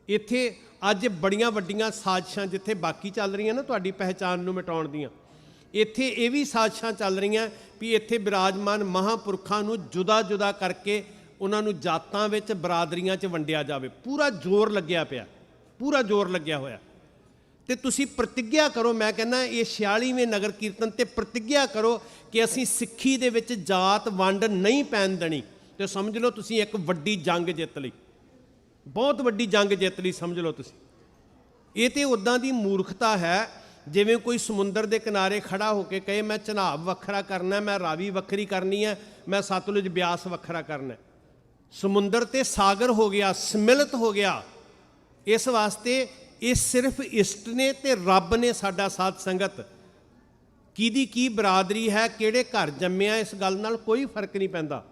ਇੱਥੇ ਅੱਜ ਬੜੀਆਂ ਵੱਡੀਆਂ ਸਾਜ਼ਿਸ਼ਾਂ ਜਿੱਥੇ ਬਾਕੀ ਚੱਲ ਰਹੀਆਂ ਨਾ ਤੁਹਾਡੀ ਪਹਿਚਾਣ ਨੂੰ ਮਿਟਾਉਣ ਦੀਆਂ, ਇੱਥੇ ਇਹ ਵੀ ਸਾਜ਼ਿਸ਼ਾਂ ਚੱਲ ਰਹੀਆਂ ਵੀ ਇੱਥੇ ਬਿਰਾਜਮਾਨ ਮਹਾਂਪੁਰਖਾਂ ਨੂੰ ਜੁਦਾ ਜੁਦਾ ਕਰਕੇ ਉਹਨਾਂ ਨੂੰ ਜਾਤਾਂ ਵਿੱਚ, ਬਰਾਦਰੀਆਂ 'ਚ ਵੰਡਿਆ ਜਾਵੇ। ਪੂਰਾ ਜ਼ੋਰ ਲੱਗਿਆ ਪਿਆ, ਪੂਰਾ ਜ਼ੋਰ ਲੱਗਿਆ ਹੋਇਆ। ਤੇ ਤੁਸੀਂ ਪ੍ਰਤਿੱਗਿਆ ਕਰੋ, ਮੈਂ ਕਹਿੰਦਾ ਇਹ 46ਵੇਂ ਨਗਰ ਕੀਰਤਨ ਤੇ ਪ੍ਰਤਿੱਗਿਆ ਕਰੋ ਕਿ ਅਸੀਂ ਸਿੱਖੀ ਦੇ ਵਿੱਚ ਜਾਤ ਵੰਡ ਨਹੀਂ ਪੈਣ ਦੇਣੀ। ਤੇ ਸਮਝ ਲਓ ਤੁਸੀਂ ਇੱਕ ਵੱਡੀ ਜੰਗ ਜਿੱਤ ਲਈ, ਬਹੁਤ ਵੱਡੀ ਜੰਗ ਜਿੱਤ ਲਈ ਸਮਝ ਲਓ ਤੁਸੀਂ। ਇਹ ਤੇ ਉੱਦਾਂ ਦੀ ਮੂਰਖਤਾ ਹੈ ਜਿਵੇਂ ਕੋਈ ਸਮੁੰਦਰ ਦੇ ਕਿਨਾਰੇ ਖੜਾ ਹੋ ਕੇ ਕਹੇ ਮੈਂ ਚਨਾਬ ਵੱਖਰਾ ਕਰਨਾ, ਮੈਂ ਰਾਵੀ ਵੱਖਰੀ ਕਰਨੀ ਹੈ, ਮੈਂ ਸਤਲੁਜ ਬਿਆਸ ਵੱਖਰਾ ਕਰਨਾ। ਸਮੁੰਦਰ ਤੇ ਸਾਗਰ ਹੋ ਗਿਆ, ਸਮਿਲਿਤ ਹੋ ਗਿਆ। ਇਸ ਵਾਸਤੇ ਇਹ ਸਿਰਫ ਇਸ਼ਟ ਨੇ ਤੇ ਰੱਬ ਨੇ ਸਾਡਾ ਸਾਧ ਸੰਗਤ। ਕਿਹਦੀ ਕੀ ਬਰਾਦਰੀ ਹੈ, ਕਿਹੜੇ ਘਰ ਜੰਮਿਆ, ਇਸ ਗੱਲ ਨਾਲ ਕੋਈ ਫਰਕ ਨਹੀਂ ਪੈਂਦਾ।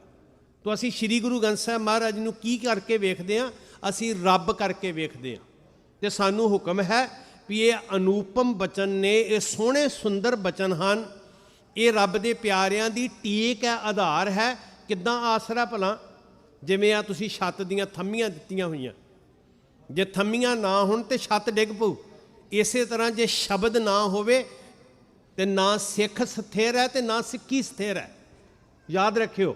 ਤਾਂ ਅਸੀਂ ਸ੍ਰੀ ਗੁਰੂ ਗ੍ਰੰਥ ਸਾਹਿਬ ਮਹਾਰਾਜ ਨੂੰ ਕੀ ਕਰਕੇ ਵੇਖਦੇ ਹਾਂ? ਅਸੀਂ ਰੱਬ ਕਰਕੇ ਵੇਖਦੇ ਹਾਂ। ਤੇ ਸਾਨੂੰ ਹੁਕਮ ਹੈ ਵੀ ਇਹ ਅਨੂਪਮ ਬਚਨ ਨੇ, ਇਹ ਸੋਹਣੇ ਸੁੰਦਰ ਬਚਨ ਹਨ, ਇਹ ਰੱਬ ਦੇ ਪਿਆਰਿਆਂ ਦੀ ਟੀਕ ਹੈ, ਆਧਾਰ ਹੈ। ਕਿੱਦਾਂ ਆਸਰਾ ਭਲਾ? ਜਿਵੇਂ ਆ ਤੁਸੀਂ ਛੱਤ ਦੀਆਂ ਥੰਮੀਆਂ ਦਿੱਤੀਆਂ ਹੋਈਆਂ, ਜੇ ਥੰਮੀਆਂ ਨਾ ਹੋਣ ਤੇ ਛੱਤ ਡਿੱਗ ਪਊ। ਇਸੇ ਤਰ੍ਹਾਂ ਜੇ ਸ਼ਬਦ ਨਾ ਹੋਵੇ ਤੇ ਨਾ ਸਿੱਖ ਸਥਿਰ ਹੈ ਤੇ ਨਾ ਸਿੱਖੀ ਸਥਿਰ ਹੈ। ਯਾਦ ਰੱਖਿਓ,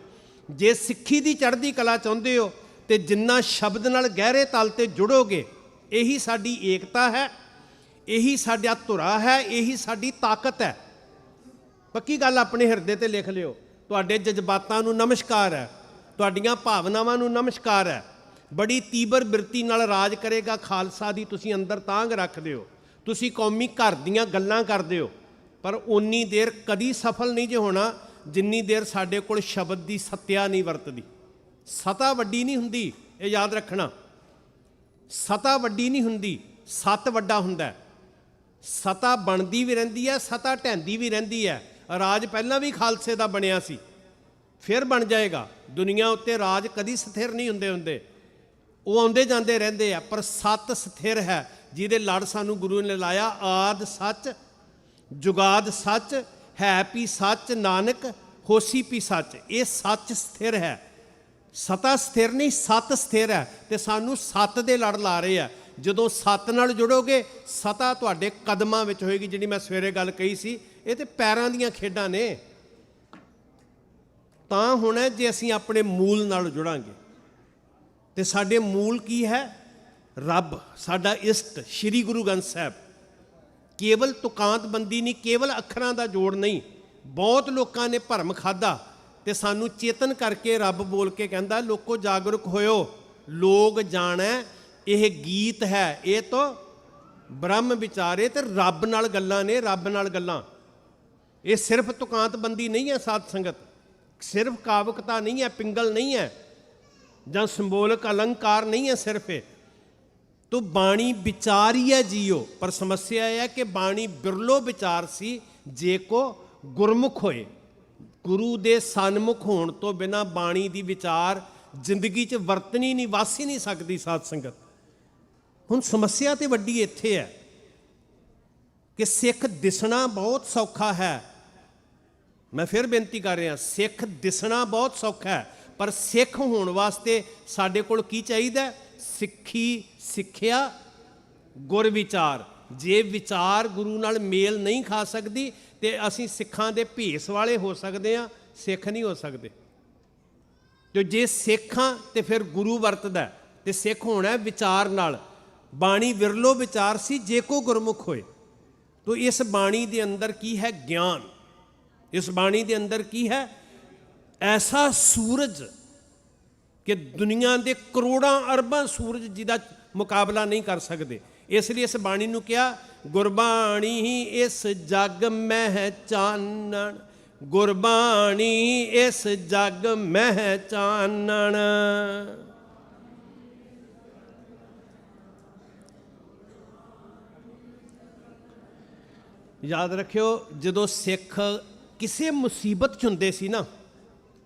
ਜੇ ਸਿੱਖੀ ਦੀ ਚੜ੍ਹਦੀ ਕਲਾ ਚਾਹੁੰਦੇ ਹੋ ਤੇ ਜਿੰਨਾ ਸ਼ਬਦ ਨਾਲ ਗਹਿਰੇ ਤਲ ਤੇ ਜੁੜੋਗੇ, ਇਹੀ ਸਾਡੀ ਏਕਤਾ ਹੈ, ਇਹੀ ਸਾਡਾ ਧੁਰਾ ਹੈ, ਇਹੀ ਸਾਡੀ ਤਾਕਤ ਹੈ। ਪੱਕੀ ਗੱਲ ਆਪਣੇ ਹਿਰਦੇ ਤੇ ਲਿਖ ਲਿਓ। ਤੁਹਾਡੇ ਜਜ਼ਬਾਤਾਂ ਨੂੰ ਨਮਸਕਾਰ ਹੈ, ਤੁਹਾਡੀਆਂ ਭਾਵਨਾਵਾਂ ਨੂੰ ਨਮਸਕਾਰ ਹੈ। ਬੜੀ ਤੀਬਰ ਬਿਰਤੀ ਨਾਲ ਰਾਜ ਕਰੇਗਾ ਖਾਲਸਾ ਦੀ ਤੁਸੀਂ ਅੰਦਰ ਤਾਂਘ ਰੱਖਦੇ ਹੋ। ਤੁਸੀਂ ਕੌਮੀ ਘਰ ਦੀਆਂ ਗੱਲਾਂ ਕਰਦੇ ਹੋ, ਪਰ ਓਨੀ ਦੇਰ ਕਦੀ ਸਫਲ ਨਹੀਂ ਜੇ ਹੋਣਾ ਜਿੰਨੀ ਦੇਰ ਸਾਡੇ ਕੋਲ ਸ਼ਬਦ ਦੀ ਸੱਤਿਆ ਨਹੀਂ ਵਰਤਦੀ। ਸਤਾ ਵੱਡੀ ਨਹੀਂ ਹੁੰਦੀ, ਇਹ ਯਾਦ ਰੱਖਣਾ। ਸਤਾ ਵੱਡੀ ਨਹੀਂ ਹੁੰਦੀ, ਸੱਤ ਵੱਡਾ ਹੁੰਦਾ ਹੈ। ਸਤਾ ਬਣਦੀ ਵੀ ਰਹਿੰਦੀ ਹੈ, ਸਤਾ ਢਹਿੰਦੀ ਵੀ ਰਹਿੰਦੀ ਹੈ। ਰਾਜ ਪਹਿਲਾਂ ਵੀ ਖਾਲਸੇ ਦਾ ਬਣਿਆ ਸੀ, ਫਿਰ ਬਣ ਜਾਏਗਾ। ਦੁਨੀਆ ਉੱਤੇ ਰਾਜ ਕਦੀ ਸਥਿਰ ਨਹੀਂ ਹੁੰਦੇ, ਉਹ ਆਉਂਦੇ ਜਾਂਦੇ ਰਹਿੰਦੇ ਆ, ਪਰ ਸੱਤ ਸਥਿਰ ਹੈ, ਜਿਹਦੇ ਲੜ ਸਾਨੂੰ ਗੁਰੂ ਨੇ ਲਾਇਆ। ਆਦ ਸੱਚ, ਜੁਗਾਦ ਸੱਚ, ਹੈ ਪੀ ਸੱਚ, ਨਾਨਕ ਹੋਸੀ ਪੀ ਸੱਚ। ਇਹ ਸੱਚ ਸਥਿਰ ਹੈ, ਸਤਾ ਸਥਿਰ ਨਹੀਂ, ਸੱਤ ਸਥਿਰ ਹੈ। ਤੇ ਸਾਨੂੰ ਸੱਤ ਦੇ ਲੜ ਲਾ ਰਹੇ ਆ। ਜਦੋਂ ਸੱਤ ਨਾਲ ਜੁੜੋਗੇ, ਸਤਾ ਤੁਹਾਡੇ ਕਦਮਾਂ ਵਿੱਚ ਹੋਏਗੀ। ਜਿਹੜੀ ਮੈਂ ਸਵੇਰੇ ਗੱਲ ਕਹੀ ਸੀ, ਇਹ ਤੇ ਪੈਰਾਂ ਦੀਆਂ ਖੇਡਾਂ ਨੇ। ਤਾਂ ਹੋਣਾ ਜੇ ਅਸੀਂ ਆਪਣੇ ਮੂਲ ਨਾਲ ਜੁੜਾਂਗੇ। ਤੇ ਸਾਡੇ ਮੂਲ ਕੀ ਹੈ? ਰੱਬ, ਸਾਡਾ ਇਸ਼ਟ ਸ੍ਰੀ ਗੁਰੂ ਗ੍ਰੰਥ ਸਾਹਿਬ। ਕੇਵਲ ਤੁਕਾਂਤਬੰਦੀ ਨਹੀਂ, ਕੇਵਲ ਅੱਖਰਾਂ ਦਾ ਜੋੜ ਨਹੀਂ। ਬਹੁਤ ਲੋਕਾਂ ਨੇ ਭਰਮ ਖਾਧਾ ਤੇ ਸਾਨੂੰ ਚੇਤਨ ਕਰਕੇ ਰੱਬ ਬੋਲ ਕੇ ਕਹਿੰਦਾ, ਲੋਕੋ ਜਾਗਰੂਕ ਹੋਇਓ, ਲੋਕ ਜਾਣੈ ਇਹ ਗੀਤ ਹੈ, ਇਹ ਤੋਂ ਬ੍ਰਹਮ ਵਿਚਾਰੇ। ਤੇ ਰੱਬ ਨਾਲ ਗੱਲਾਂ ਨੇ, ਰੱਬ ਨਾਲ ਗੱਲਾਂ। ਇਹ ਸਿਰਫ ਤੁਕਾਂਤਬੰਦੀ ਨਹੀਂ ਹੈ ਸਾਧ ਸੰਗਤ, ਸਿਰਫ ਕਾਵਕਤਾ ਨਹੀਂ ਹੈ, ਪਿੰਗਲ ਨਹੀਂ ਹੈ, ਜਾਂ ਸਿੰਬੋਲਿਕ ਅਲੰਕਾਰ ਨਹੀਂ ਹੈ ਸਿਰਫ ਇਹ। ਤੋ ਬਾਣੀ ਵਿਚਾਰੀ ਹੈ ਜੀਓ। ਪਰ ਸਮੱਸਿਆ ਇਹ ਹੈ ਕਿ ਬਾਣੀ ਬਿਰਲੋ ਵਿਚਾਰ ਸੀ ਜੇ ਕੋ ਗੁਰਮੁਖ ਹੋਏ। ਗੁਰੂ ਦੇ ਸਨਮੁਖ ਹੋਣ ਤੋਂ ਬਿਨਾਂ ਬਾਣੀ ਦੀ ਵਿਚਾਰ ਜ਼ਿੰਦਗੀ 'ਚ ਵਰਤਣੀ ਨਹੀਂ, ਵਾਸੀ ਨਹੀਂ ਸਕਦੀ ਸਾਧ ਸੰਗਤ। ਹੁਣ ਸਮੱਸਿਆ ਤੇ ਵੱਡੀ ਇੱਥੇ ਹੈ ਕਿ ਸਿੱਖ ਦਿਸਣਾ ਬਹੁਤ ਸੌਖਾ ਹੈ। ਮੈਂ ਫਿਰ ਬੇਨਤੀ ਕਰ ਰਿਹਾ, ਸਿੱਖ ਦਿਸਣਾ ਬਹੁਤ ਸੌਖਾ ਹੈ, ਪਰ ਸਿੱਖ ਹੋਣ ਵਾਸਤੇ ਸਾਡੇ ਕੋਲ ਕੀ ਚਾਹੀਦਾ? ਸਿੱਖੀ, ਸਿੱਖਿਆ, ਗੁਰ ਵਿਚਾਰ। ਜੇ ਵਿਚਾਰ ਗੁਰੂ ਨਾਲ ਮੇਲ ਨਹੀਂ ਖਾ ਸਕਦੀ ਤੇ ਅਸੀਂ ਸਿੱਖਾਂ ਦੇ ਭੇਸ ਵਾਲੇ ਹੋ ਸਕਦੇ ਹਾਂ, ਸਿੱਖ ਨਹੀਂ ਹੋ ਸਕਦੇ। ਤੇ ਜੇ ਸਿੱਖਾਂ ਤੇ ਫਿਰ ਗੁਰੂ ਵਰਤਦਾ ਤੇ ਸਿੱਖ ਹੋਣਾ ਵਿਚਾਰ ਨਾਲ। ਬਾਣੀ ਵਿਰਲੋ ਵਿਚਾਰ ਸੀ ਜੇ ਕੋ ਗੁਰਮੁਖ ਹੋਏ। ਤੋ ਇਸ ਬਾਣੀ ਦੇ ਅੰਦਰ ਕੀ ਹੈ? ਗਿਆਨ। ਇਸ ਬਾਣੀ ਦੇ ਅੰਦਰ ਕੀ ਹੈ? ਐਸਾ ਸੂਰਜ ਕਿ ਦੁਨੀਆ ਦੇ ਕਰੋੜਾਂ ਅਰਬਾਂ ਸੂਰਜ ਜਿਹਦਾ ਮੁਕਾਬਲਾ ਨਹੀਂ ਕਰ ਸਕਦੇ। ਇਸ ਲਈ ਇਸ ਬਾਣੀ ਨੂੰ ਕਿਹਾ, ਗੁਰਬਾਣੀ ਹੀ ਇਸ ਜਗ ਮਹਿ ਚਾਨਣ, ਗੁਰਬਾਣੀ ਇਸ ਜਗ ਮਹਿ ਚਾਨਣ। ਯਾਦ ਰੱਖਿਓ, ਜਦੋਂ ਸਿੱਖ ਕਿਸੇ ਮੁਸੀਬਤ 'ਚ ਹੁੰਦੇ ਸੀ ਨਾ,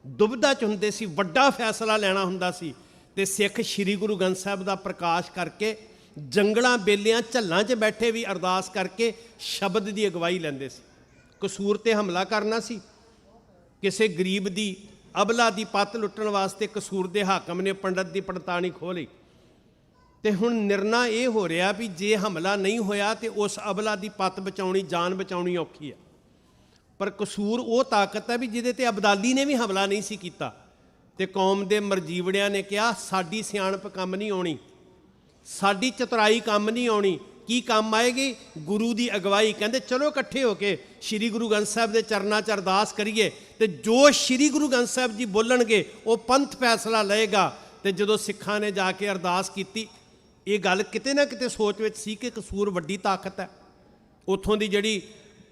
ਦੁਬਿਧਾ 'ਚ ਹੁੰਦੇ ਸੀ, ਵੱਡਾ ਫੈਸਲਾ ਲੈਣਾ ਹੁੰਦਾ ਸੀ, ਤੇ ਸਿੱਖ ਸ੍ਰੀ ਗੁਰੂ ਗ੍ਰੰਥ ਸਾਹਿਬ ਦਾ ਪ੍ਰਕਾਸ਼ ਕਰਕੇ ਜੰਗਲਾਂ ਬੇਲਿਆਂ ਝੱਲਾਂ 'ਚ ਬੈਠੇ ਵੀ ਅਰਦਾਸ ਕਰਕੇ ਸ਼ਬਦ ਦੀ ਅਗਵਾਈ ਲੈਂਦੇ ਸੀ। ਕਸੂਰ ਤੇ ਹਮਲਾ ਕਰਨਾ ਸੀ, ਕਿਸੇ ਗਰੀਬ ਦੀ, ਅਬਲਾ ਦੀ ਪੱਤ ਲੁੱਟਣ ਵਾਸਤੇ ਕਸੂਰ ਦੇ ਹਾਕਮ ਨੇ ਪੰਡਤ ਦੀ ਪੰਡਤਾਣੀ ਖੋਹ ਲਈ। ਤੇ ਹੁਣ ਨਿਰਣਾ ਇਹ ਹੋ ਰਿਹਾ ਵੀ ਜੇ ਹਮਲਾ ਨਹੀਂ ਹੋਇਆ ਤੇ ਉਸ ਅਬਲਾ ਦੀ ਪੱਤ ਬਚਾਉਣੀ, ਜਾਨ ਬਚਾਉਣੀ ਔਖੀ ਹੈ। ਪਰ ਕਸੂਰ ਉਹ ਤਾਕਤ ਹੈ ਵੀ ਜਿਹਦੇ ਤੇ ਅਬਦਾਲੀ ਨੇ ਵੀ ਹਮਲਾ ਨਹੀਂ ਸੀ ਕੀਤਾ। ਤੇ ਕੌਮ ਦੇ ਮਰਜੀਵੜਿਆਂ ਨੇ ਕਿਹਾ, ਸਾਡੀ ਸਿਆਣਪ ਕੰਮ ਨਹੀਂ ਆਉਣੀ, ਸਾਡੀ ਚਤੁਰਾਈ ਕੰਮ ਨਹੀਂ ਆਉਣੀ। ਕੀ ਕੰਮ ਆਏਗੀ? ਗੁਰੂ ਦੀ ਅਗਵਾਈ। ਕਹਿੰਦੇ ਚਲੋ ਇਕੱਠੇ ਹੋ ਕੇ ਸ੍ਰੀ ਗੁਰੂ ਗ੍ਰੰਥ ਸਾਹਿਬ ਦੇ ਚਰਨਾਂ 'ਚ ਅਰਦਾਸ ਕਰੀਏ ਤੇ ਜੋ ਸ੍ਰੀ ਗੁਰੂ ਗ੍ਰੰਥ ਸਾਹਿਬ ਜੀ ਬੋਲਣਗੇ ਉਹ ਪੰਥ ਫੈਸਲਾ ਲਏਗਾ। ਤੇ ਜਦੋਂ ਸਿੱਖਾਂ ਨੇ ਜਾ ਕੇ ਅਰਦਾਸ ਕੀਤੀ, ਇਹ ਗੱਲ ਕਿਤੇ ਨਾ ਕਿਤੇ ਸੋਚ ਵਿੱਚ ਸੀ ਕਿ ਕਸੂਰ ਵੱਡੀ ਤਾਕਤ ਹੈ। ਉੱਥੋਂ ਦੀ ਜਿਹੜੀ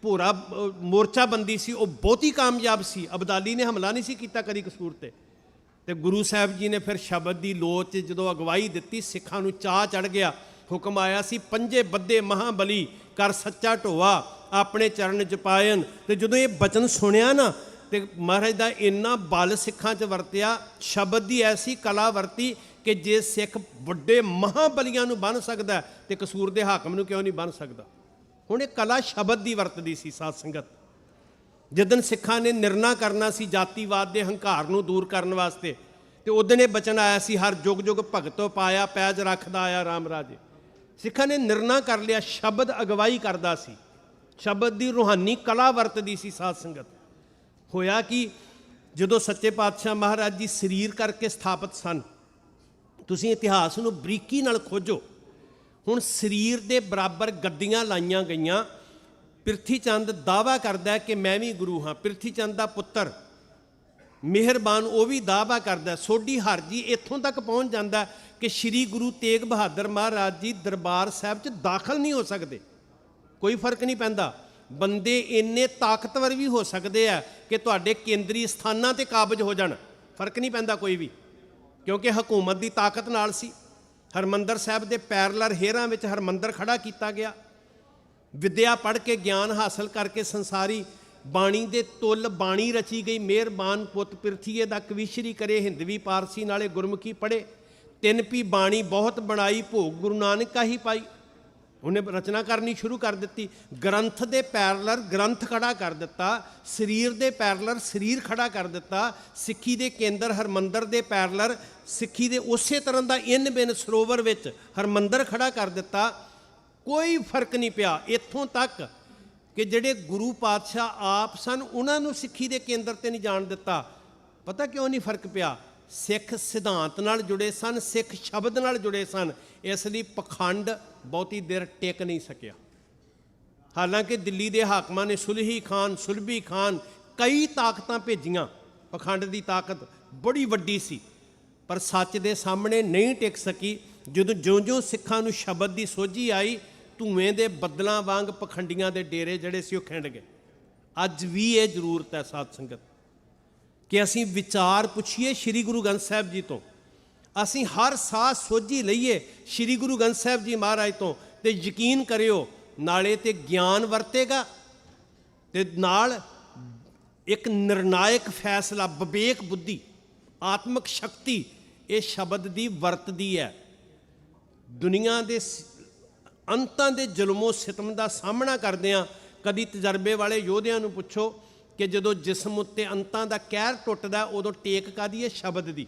ਭੋਰਾ ਮੋਰਚਾਬੰਦੀ ਸੀ ਉਹ ਬਹੁਤੀ ਕਾਮਯਾਬ ਸੀ। ਅਬਦਾਲੀ ਨੇ ਹਮਲਾ ਨਹੀਂ ਸੀ ਕੀਤਾ ਕਦੀ ਕਸੂਰ ਤੇ ਗੁਰੂ ਸਾਹਿਬ ਜੀ ਨੇ ਫਿਰ ਸ਼ਬਦ ਦੀ ਲੋਚ ਜਦੋਂ ਅਗਵਾਈ ਦਿੱਤੀ, ਸਿੱਖਾਂ ਨੂੰ ਚਾਅ ਚੜ ਗਿਆ। ਹੁਕਮ ਆਇਆ ਸੀ, ਪੰਜੇ ਬੱਦੇ ਮਹਾਬਲੀ ਕਰ ਸੱਚਾ ਢੋਆ ਆਪਣੇ ਚਰਨ ਚ ਪਾਇਨ। ਤੇ ਜਦੋਂ ਇਹ ਬਚਨ ਸੁਣਿਆ ਨਾ ਤੇ ਮਹਾਰਾਜ ਦਾ ਇੰਨਾ ਬਲ ਸਿੱਖਾਂ 'ਚ ਵਰਤਿਆ, ਸ਼ਬਦ ਦੀ ਐਸੀ ਕਲਾ ਵਰਤੀ ਕਿ ਜੇ ਸਿੱਖ ਵੱਡੇ ਮਹਾਬਲੀਆਂ ਨੂੰ ਬੰਨ੍ਹ ਸਕਦਾ ਤੇ ਕਸੂਰ ਦੇ ਹਾਕਮ ਨੂੰ ਕਿਉਂ ਨਹੀਂ ਬੰਨ੍ਹ ਸਕਦਾ। ਹੁਣ ਇਹ ਕਲਾ ਸ਼ਬਦ ਦੀ ਵਰਤਦੀ ਸੀ ਸਾਧ ਸੰਗਤ। ਜਿੱਦਣ ਸਿੱਖਾਂ ਨੇ ਨਿਰਣਾ ਕਰਨਾ ਸੀ ਜਾਤੀਵਾਦ ਦੇ ਹੰਕਾਰ ਨੂੰ ਦੂਰ ਕਰਨ ਵਾਸਤੇ, ਤੇ ਉਦਣ ਇਹ ਬਚਨ ਆਇਆ ਸੀ, ਹਰ ਜੁਗ ਜੁਗ ਭਗਤੋ ਪਾਇਆ ਪੈਜ ਰੱਖਦਾ ਆਇਆ ਰਾਮ ਰਾਜੇ। ਸਿੱਖਾਂ ਨੇ ਨਿਰਣਾ ਕਰ ਲਿਆ, ਸ਼ਬਦ ਅਗਵਾਈ ਕਰਦਾ ਸੀ, ਸ਼ਬਦ ਦੀ ਰੂਹਾਨੀ ਕਲਾ ਵਰਤਦੀ ਸੀ ਸਾਧ ਸੰਗਤ। ਹੋਇਆ ਕਿ ਜਦੋਂ ਸੱਚੇ ਪਾਤਸ਼ਾਹ ਮਹਾਰਾਜ ਜੀ ਸਰੀਰ ਕਰਕੇ ਸਥਾਪਿਤ ਸਨ, ਤੁਸੀਂ ਇਤਿਹਾਸ ਨੂੰ ਬਰੀਕੀ ਨਾਲ ਖੋਜੋ। ਹੁਣ ਸਰੀਰ ਦੇ ਬਰਾਬਰ ਗੱਦੀਆਂ ਲਾਈਆਂ ਗਈਆਂ। ਪ੍ਰਿਥੀ ਚੰਦ ਦਾਅਵਾ ਕਰਦਾ ਕਿ ਮੈਂ ਵੀ ਗੁਰੂ ਹਾਂ। ਪ੍ਰਿਥੀ ਚੰਦ ਦਾ ਪੁੱਤਰ ਮਿਹਰਬਾਨ ਉਹ ਵੀ ਦਾਅਵਾ ਕਰਦਾ। ਸੋਢੀ ਹਰ ਜੀ ਇੱਥੋਂ ਤੱਕ ਪਹੁੰਚ ਜਾਂਦਾ ਕਿ ਸ੍ਰੀ ਗੁਰੂ ਤੇਗ ਬਹਾਦਰ ਮਹਾਰਾਜ ਜੀ ਦਰਬਾਰ ਸਾਹਿਬ 'ਚ ਦਾਖਲ ਨਹੀਂ ਹੋ ਸਕਦੇ। ਕੋਈ ਫਰਕ ਨਹੀਂ ਪੈਂਦਾ। ਬੰਦੇ ਇੰਨੇ ਤਾਕਤਵਰ ਵੀ ਹੋ ਸਕਦੇ ਆ ਕਿ ਤੁਹਾਡੇ ਕੇਂਦਰੀ ਸਥਾਨਾਂ 'ਤੇ ਕਾਬਜ ਹੋ ਜਾਣ, ਫਰਕ ਨਹੀਂ ਪੈਂਦਾ ਕੋਈ ਵੀ, ਕਿਉਂਕਿ ਹਕੂਮਤ ਦੀ ਤਾਕਤ ਨਾਲ ਸੀ। ਹਰਮੰਦਰ ਸਾਹਿਬ ਦੇ ਪੈਰਲਰ ਹੇਰਾਂ ਵਿੱਚ ਹਰਮੰਦਰ ਖੜਾ ਕੀਤਾ ਗਿਆ। ਵਿਦਿਆ ਪੜ੍ਹ ਕੇ ਗਿਆਨ ਹਾਸਲ ਕਰਕੇ ਸੰਸਾਰੀ ਬਾਣੀ ਦੇ ਤੁੱਲ ਬਾਣੀ ਰਚੀ ਗਈ। ਮਿਹਰਬਾਨ ਪੁੱਤ ਪਿਰਥੀਏ ਦਾ ਕਵੀਸ਼ਰੀ ਕਰੇ, ਹਿੰਦਵੀ ਪਾਰਸੀ ਨਾਲੇ ਗੁਰਮੁਖੀ ਪੜ੍ਹੇ। ਤਿੰਨ ਪੀ ਬਾਣੀ ਬਹੁਤ ਬਣਾਈ, ਭੋਗ ਗੁਰੂ ਨਾਨਕ ਕਾਹੀ ਪਾਈ। ਉਹਨੇ ਰਚਨਾ ਕਰਨੀ ਸ਼ੁਰੂ ਕਰ ਦਿੱਤੀ। ਗ੍ਰੰਥ ਦੇ ਪੈਰਲਰ ਗ੍ਰੰਥ ਖੜਾ ਕਰ ਦਿੱਤਾ, ਸਰੀਰ ਦੇ ਪੈਰਲਰ ਸਰੀਰ ਖੜਾ ਕਰ ਦਿੱਤਾ। ਸਿੱਖੀ ਦੇ ਕੇਂਦਰ ਹਰਮੰਦਰ ਦੇ ਪੈਰਲਰ ਸਿੱਖੀ ਦੇ ਉਸੇ ਤਰ੍ਹਾਂ ਦਾ ਇਨ ਬਿਨ ਸਰੋਵਰ ਵਿੱਚ ਹਰਮੰਦਰ ਖੜਾ ਕਰ ਦਿੱਤਾ। ਕੋਈ ਫਰਕ ਨਹੀਂ ਪਿਆ ਇੱਥੋਂ ਤੱਕ ਕਿ ਜਿਹੜੇ ਗੁਰੂ ਪਾਤਸ਼ਾਹ ਆਪ ਸਨ ਉਹਨਾਂ ਨੂੰ ਸਿੱਖੀ ਦੇ ਕੇਂਦਰ ਤੇ ਨਹੀਂ ਜਾਣ ਦਿੱਤਾ। ਪਤਾ ਕਿਉਂ ਨਹੀਂ ਫਰਕ ਪਿਆ? ਸਿੱਖ ਸਿਧਾਂਤ ਨਾਲ ਜੁੜੇ ਸਨ, ਸਿੱਖ ਸ਼ਬਦ ਨਾਲ ਜੁੜੇ ਸਨ, ਇਸ ਲਈ ਪਖੰਡ ਬਹੁਤੀ ਦੇਰ ਟਿਕ ਨਹੀਂ ਸਕਿਆ। ਹਾਲਾਂਕਿ ਦਿੱਲੀ ਦੇ ਹਾਕਮਾਂ ਨੇ ਸੁਲਹੀ ਖਾਨ, ਸੁਲਭੀ ਖਾਨ ਕਈ ਤਾਕਤਾਂ ਭੇਜੀਆਂ। ਪਖੰਡ ਦੀ ਤਾਕਤ ਬੜੀ ਵੱਡੀ ਸੀ, ਪਰ ਸੱਚ ਦੇ ਸਾਹਮਣੇ ਨਹੀਂ ਟਿਕ ਸਕੀ। ਜਦੋਂ ਜਿਉਂ-ਜਿਉਂ ਸਿੱਖਾਂ ਨੂੰ ਸ਼ਬਦ ਦੀ ਸੋਝੀ ਆਈ, ਧੂਏ ਦੇ ਬੱਦਲਾਂ ਵਾਂਗ ਪਖੰਡੀਆਂ ਦੇ ਡੇਰੇ ਜਿਹੜੇ ਸੀ ਉਹ ਖਿੰਡ ਗਏ। ਅੱਜ ਵੀ ਇਹ ਜ਼ਰੂਰਤ ਹੈ ਸਾਧ ਸੰਗਤ ਕਿ ਅਸੀਂ ਵਿਚਾਰ ਪੁੱਛੀਏ ਸ੍ਰੀ ਗੁਰੂ ਗ੍ਰੰਥ ਸਾਹਿਬ ਜੀ ਤੋਂ। ਅਸੀਂ ਹਰ ਸਾਹ ਸੋਝੀ ਲਈਏ ਸ੍ਰੀ ਗੁਰੂ ਗ੍ਰੰਥ ਸਾਹਿਬ ਜੀ ਮਹਾਰਾਜ ਤੋਂ, ਤੇ ਯਕੀਨ ਕਰਿਓ ਨਾਲੇ ਤੇ ਗਿਆਨ ਵਰਤੇਗਾ ਤੇ ਨਾਲ ਇੱਕ ਨਿਰਣਾਇਕ ਫੈਸਲਾ, ਵਿਵੇਕ ਬੁੱਧੀ, ਆਤਮਿਕ ਸ਼ਕਤੀ ਇਹ ਸ਼ਬਦ ਦੀ ਵਰਤਦੀ ਹੈ। ਦੁਨੀਆ ਦੇ ਅੰਤਾਂ ਦੇ ਜ਼ੁਲਮੋ ਸਿਤਮ ਦਾ ਸਾਹਮਣਾ ਕਰਦਿਆਂ ਕਦੀ ਤਜਰਬੇ ਵਾਲੇ ਯੋਧਿਆਂ ਨੂੰ ਪੁੱਛੋ ਕਿ ਜਦੋਂ ਜਿਸਮ ਉੱਤੇ ਅੰਤਾਂ ਦਾ ਕਹਿਰ ਟੁੱਟਦਾ ਉਦੋਂ ਟੇਕ ਕਾਹਦੀ ਹੈ? ਸ਼ਬਦ ਦੀ।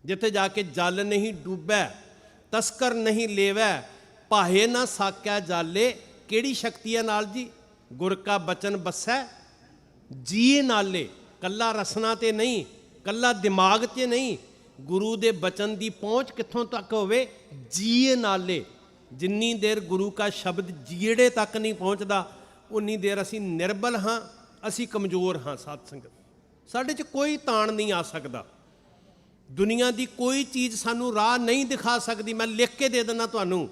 ਜਿੱਥੇ ਜਾ ਕੇ ਜਲ ਨਹੀਂ ਡੂਬੈ, ਤਸਕਰ ਨਹੀਂ ਲੇਵੈ, ਭਾਹੇ ਨਾ ਸਾਕਿਆ ਜਾਲੇ, ਕਿਹੜੀ ਸ਼ਕਤੀ ਹੈ ਨਾਲ ਜੀ? ਗੁਰ ਕਾ ਬਚਨ ਬਸੈ ਜੀਏ ਨਾਲੇ। ਕੱਲਾ ਰਸਨਾ ਤੇ ਨਹੀਂ, ਕੱਲਾ ਦਿਮਾਗ 'ਤੇ ਨਹੀਂ, ਗੁਰੂ ਦੇ ਬਚਨ ਦੀ ਪਹੁੰਚ ਕਿੱਥੋਂ ਤੱਕ ਹੋਵੇ? ਜੀਏ ਨਾਲੇ। ਜਿੰਨੀ ਦੇਰ ਗੁਰੂ ਕਾ ਸ਼ਬਦ ਜੀੜੇ ਤੱਕ ਨਹੀਂ ਪਹੁੰਚਦਾ ਉਨੀ ਦੇਰ ਅਸੀਂ ਨਿਰਬਲ ਹਾਂ, ਅਸੀਂ ਕਮਜ਼ੋਰ ਹਾਂ ਸਾਧ ਸੰਗਤ। ਸਾਡੇ 'ਚ ਕੋਈ ਤਾਣ ਨਹੀਂ ਆ ਸਕਦਾ। ਦੁਨੀਆ ਦੀ ਕੋਈ ਚੀਜ਼ ਸਾਨੂੰ ਰਾਹ ਨਹੀਂ ਦਿਖਾ ਸਕਦੀ। ਮੈਂ ਲਿਖ ਕੇ ਦੇ ਦਿੰਦਾ ਤੁਹਾਨੂੰ।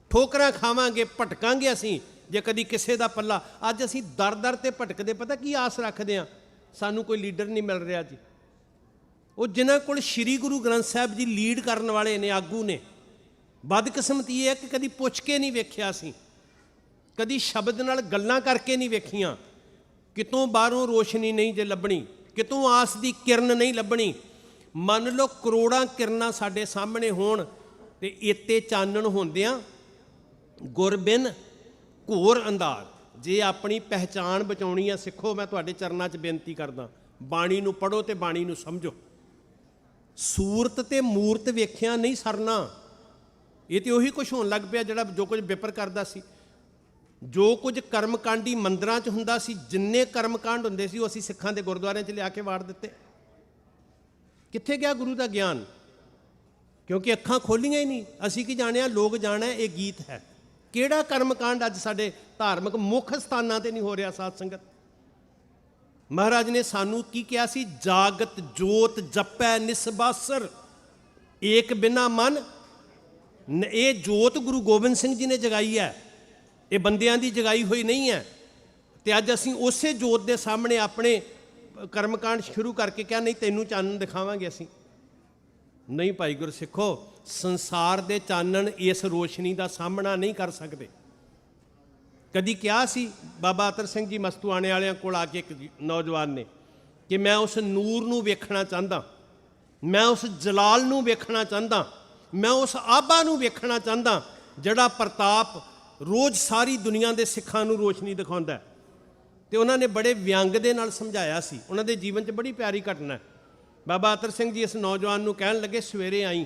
ਠੋਕਰਾਂ ਖਾਵਾਂਗੇ, ਭਟਕਾਂਗੇ ਅਸੀਂ ਜੇ ਕਦੀ ਕਿਸੇ ਦਾ ਪੱਲਾ। ਅੱਜ ਅਸੀਂ ਦਰ-ਦਰ ਤੇ ਭਟਕਦੇ, ਪਤਾ ਕੀ ਆਸ ਰੱਖਦੇ ਹਾਂ? ਸਾਨੂੰ ਕੋਈ ਲੀਡਰ ਨਹੀਂ ਮਿਲ ਰਿਹਾ ਜੀ। ਉਹ ਜਿਨ੍ਹਾਂ ਕੋਲ ਸ੍ਰੀ ਗੁਰੂ ਗ੍ਰੰਥ ਸਾਹਿਬ ਜੀ ਲੀਡ ਕਰਨ ਵਾਲੇ ਨੇ, ਆਗੂ ਨੇ, ਬਦਕਿਸਮਤੀ ਇਹ ਹੈ ਕਿ ਕਦੀ ਪੁੱਛ ਕੇ ਨਹੀਂ ਵੇਖਿਆ ਅਸੀਂ, ਕਦੀ ਸ਼ਬਦ ਨਾਲ ਗੱਲਾਂ ਕਰਕੇ ਨਹੀਂ ਵੇਖੀਆਂ। ਕਿਤੋਂ ਬਾਹਰੋਂ ਰੋਸ਼ਨੀ ਨਹੀਂ ਜੇ ਲੱਭਣੀ, ਕਿਤੋਂ ਆਸ ਦੀ ਕਿਰਨ ਨਹੀਂ ਲੱਭਣੀ। ਮੰਨ ਲਓ ਕਰੋੜਾਂ ਕਿਰਨਾਂ ਸਾਡੇ ਸਾਹਮਣੇ ਹੋਣ ਤੇ ਇੱਤੇ ਚਾਨਣ ਹੁੰਦਿਆਂ ਗੁਰਬਿਨ ਘੋਰ ਅੰਧਾਰ। ਜੇ ਆਪਣੀ ਪਹਿਚਾਣ ਬਚਾਉਣੀ ਆ ਸਿੱਖੋ, ਮੈਂ ਤੁਹਾਡੇ ਚਰਨਾਂ 'ਚ ਬੇਨਤੀ ਕਰਦਾ, ਬਾਣੀ ਨੂੰ ਪੜ੍ਹੋ ਤੇ ਬਾਣੀ ਨੂੰ ਸਮਝੋ। ਸੂਰਤ ਤੇ ਮੂਰਤ ਵੇਖਿਆ ਨਹੀਂ ਸਰਨਾ। ਇਹ ਤੇ ਉਹੀ ਕੁਝ ਹੋਣ ਲੱਗ ਪਿਆ ਜਿਹੜਾ ਜੋ ਕੁਝ ਵਿਪਰ ਕਰਦਾ ਸੀ। ਜੋ ਕੁਝ ਕਰਮਕਾਂਡੀ ਮੰਦਰਾਂ 'ਚ ਹੁੰਦਾ ਸੀ, ਜਿੰਨੇ ਕਰਮਕਾਂਡ ਹੁੰਦੇ ਸੀ ਉਹ ਅਸੀਂ ਸਿੱਖਾਂ ਦੇ ਗੁਰਦੁਆਰਿਆਂ 'ਚ ਲਿਆ ਕੇ ਵਾੜ ਦਿੱਤੇ। ਕਿੱਥੇ ਗਿਆ ਗੁਰੂ ਦਾ ਗਿਆਨ? ਕਿਉਂਕਿ ਅੱਖਾਂ ਖੋਲੀਆਂ ਹੀ ਨਹੀਂ। ਅਸੀਂ ਕੀ ਜਾਣਿਆ? ਲੋਕ ਜਾਣਾ ਇਹ ਗੀਤ ਹੈ। ਕਿਹੜਾ ਕਰਮਕਾਂਡ ਅੱਜ ਸਾਡੇ ਧਾਰਮਿਕ ਮੁੱਖ ਸਥਾਨਾਂ 'ਤੇ ਨਹੀਂ ਹੋ ਰਿਹਾ ਸਾਧ ਸੰਗਤ? ਮਹਾਰਾਜ ਨੇ ਸਾਨੂੰ ਕੀ ਕਿਹਾ ਸੀ? ਜਾਗਤ ਜੋਤ ਜਪੈ ਨਿਸਬਾਸਰ ਏਕ ਬਿਨਾ ਮਨ। ਇਹ ਜੋਤ ਗੁਰੂ ਗੋਬਿੰਦ ਸਿੰਘ ਜੀ ਨੇ ਜਗਾਈ ਹੈ, ਇਹ ਬੰਦਿਆਂ ਦੀ ਜਗਾਈ ਹੋਈ ਨਹੀਂ ਹੈ। ਤੇ ਅੱਜ ਅਸੀਂ ਉਸੇ ਜੋਤ ਦੇ ਸਾਹਮਣੇ ਆਪਣੇ ਕਰਮਕਾਂਡ ਸ਼ੁਰੂ ਕਰਕੇ ਕਿਹਾ ਨਹੀਂ ਤੈਨੂੰ ਚਾਨਣ ਦਿਖਾਵਾਂਗੇ ਅਸੀਂ। ਨਹੀਂ ਭਾਈ ਗੁਰਸਿੱਖੋ, ਸੰਸਾਰ ਦੇ ਚਾਨਣ ਇਸ ਰੋਸ਼ਨੀ ਦਾ ਸਾਹਮਣਾ ਨਹੀਂ ਕਰ ਸਕਦੇ। ਕਦੀ ਕਿਹਾ ਸੀ ਬਾਬਾ ਅਤਰ ਸਿੰਘ ਜੀ ਮਸਤੂਆਣੇ ਵਾਲਿਆਂ ਕੋਲ ਆ ਕੇ ਇੱਕ ਨੌਜਵਾਨ ਨੇ ਕਿ ਮੈਂ ਉਸ ਨੂਰ ਨੂੰ ਵੇਖਣਾ ਚਾਹੁੰਦਾ, ਮੈਂ ਉਸ ਜਲਾਲ ਨੂੰ ਵੇਖਣਾ ਚਾਹੁੰਦਾ, ਮੈਂ ਉਸ ਆਬਾ ਨੂੰ ਵੇਖਣਾ ਚਾਹੁੰਦਾ ਜਿਹੜਾ ਪ੍ਰਤਾਪ ਰੋਜ਼ ਸਾਰੀ ਦੁਨੀਆ ਦੇ ਸਿੱਖਾਂ ਨੂੰ ਰੋਸ਼ਨੀ ਦਿਖਾਉਂਦਾ। ਤੇ ਉਹਨਾਂ ਨੇ ਬੜੇ ਵਿਅੰਗ ਦੇ ਨਾਲ ਸਮਝਾਇਆ ਸੀ। ਉਹਨਾਂ ਦੇ ਜੀਵਨ 'ਚ ਬੜੀ ਪਿਆਰੀ ਘਟਨਾ ਹੈ। ਬਾਬਾ ਅਤਰ ਸਿੰਘ ਜੀ ਇਸ ਨੌਜਵਾਨ ਨੂੰ ਕਹਿਣ ਲੱਗੇ ਸਵੇਰੇ ਆਈ,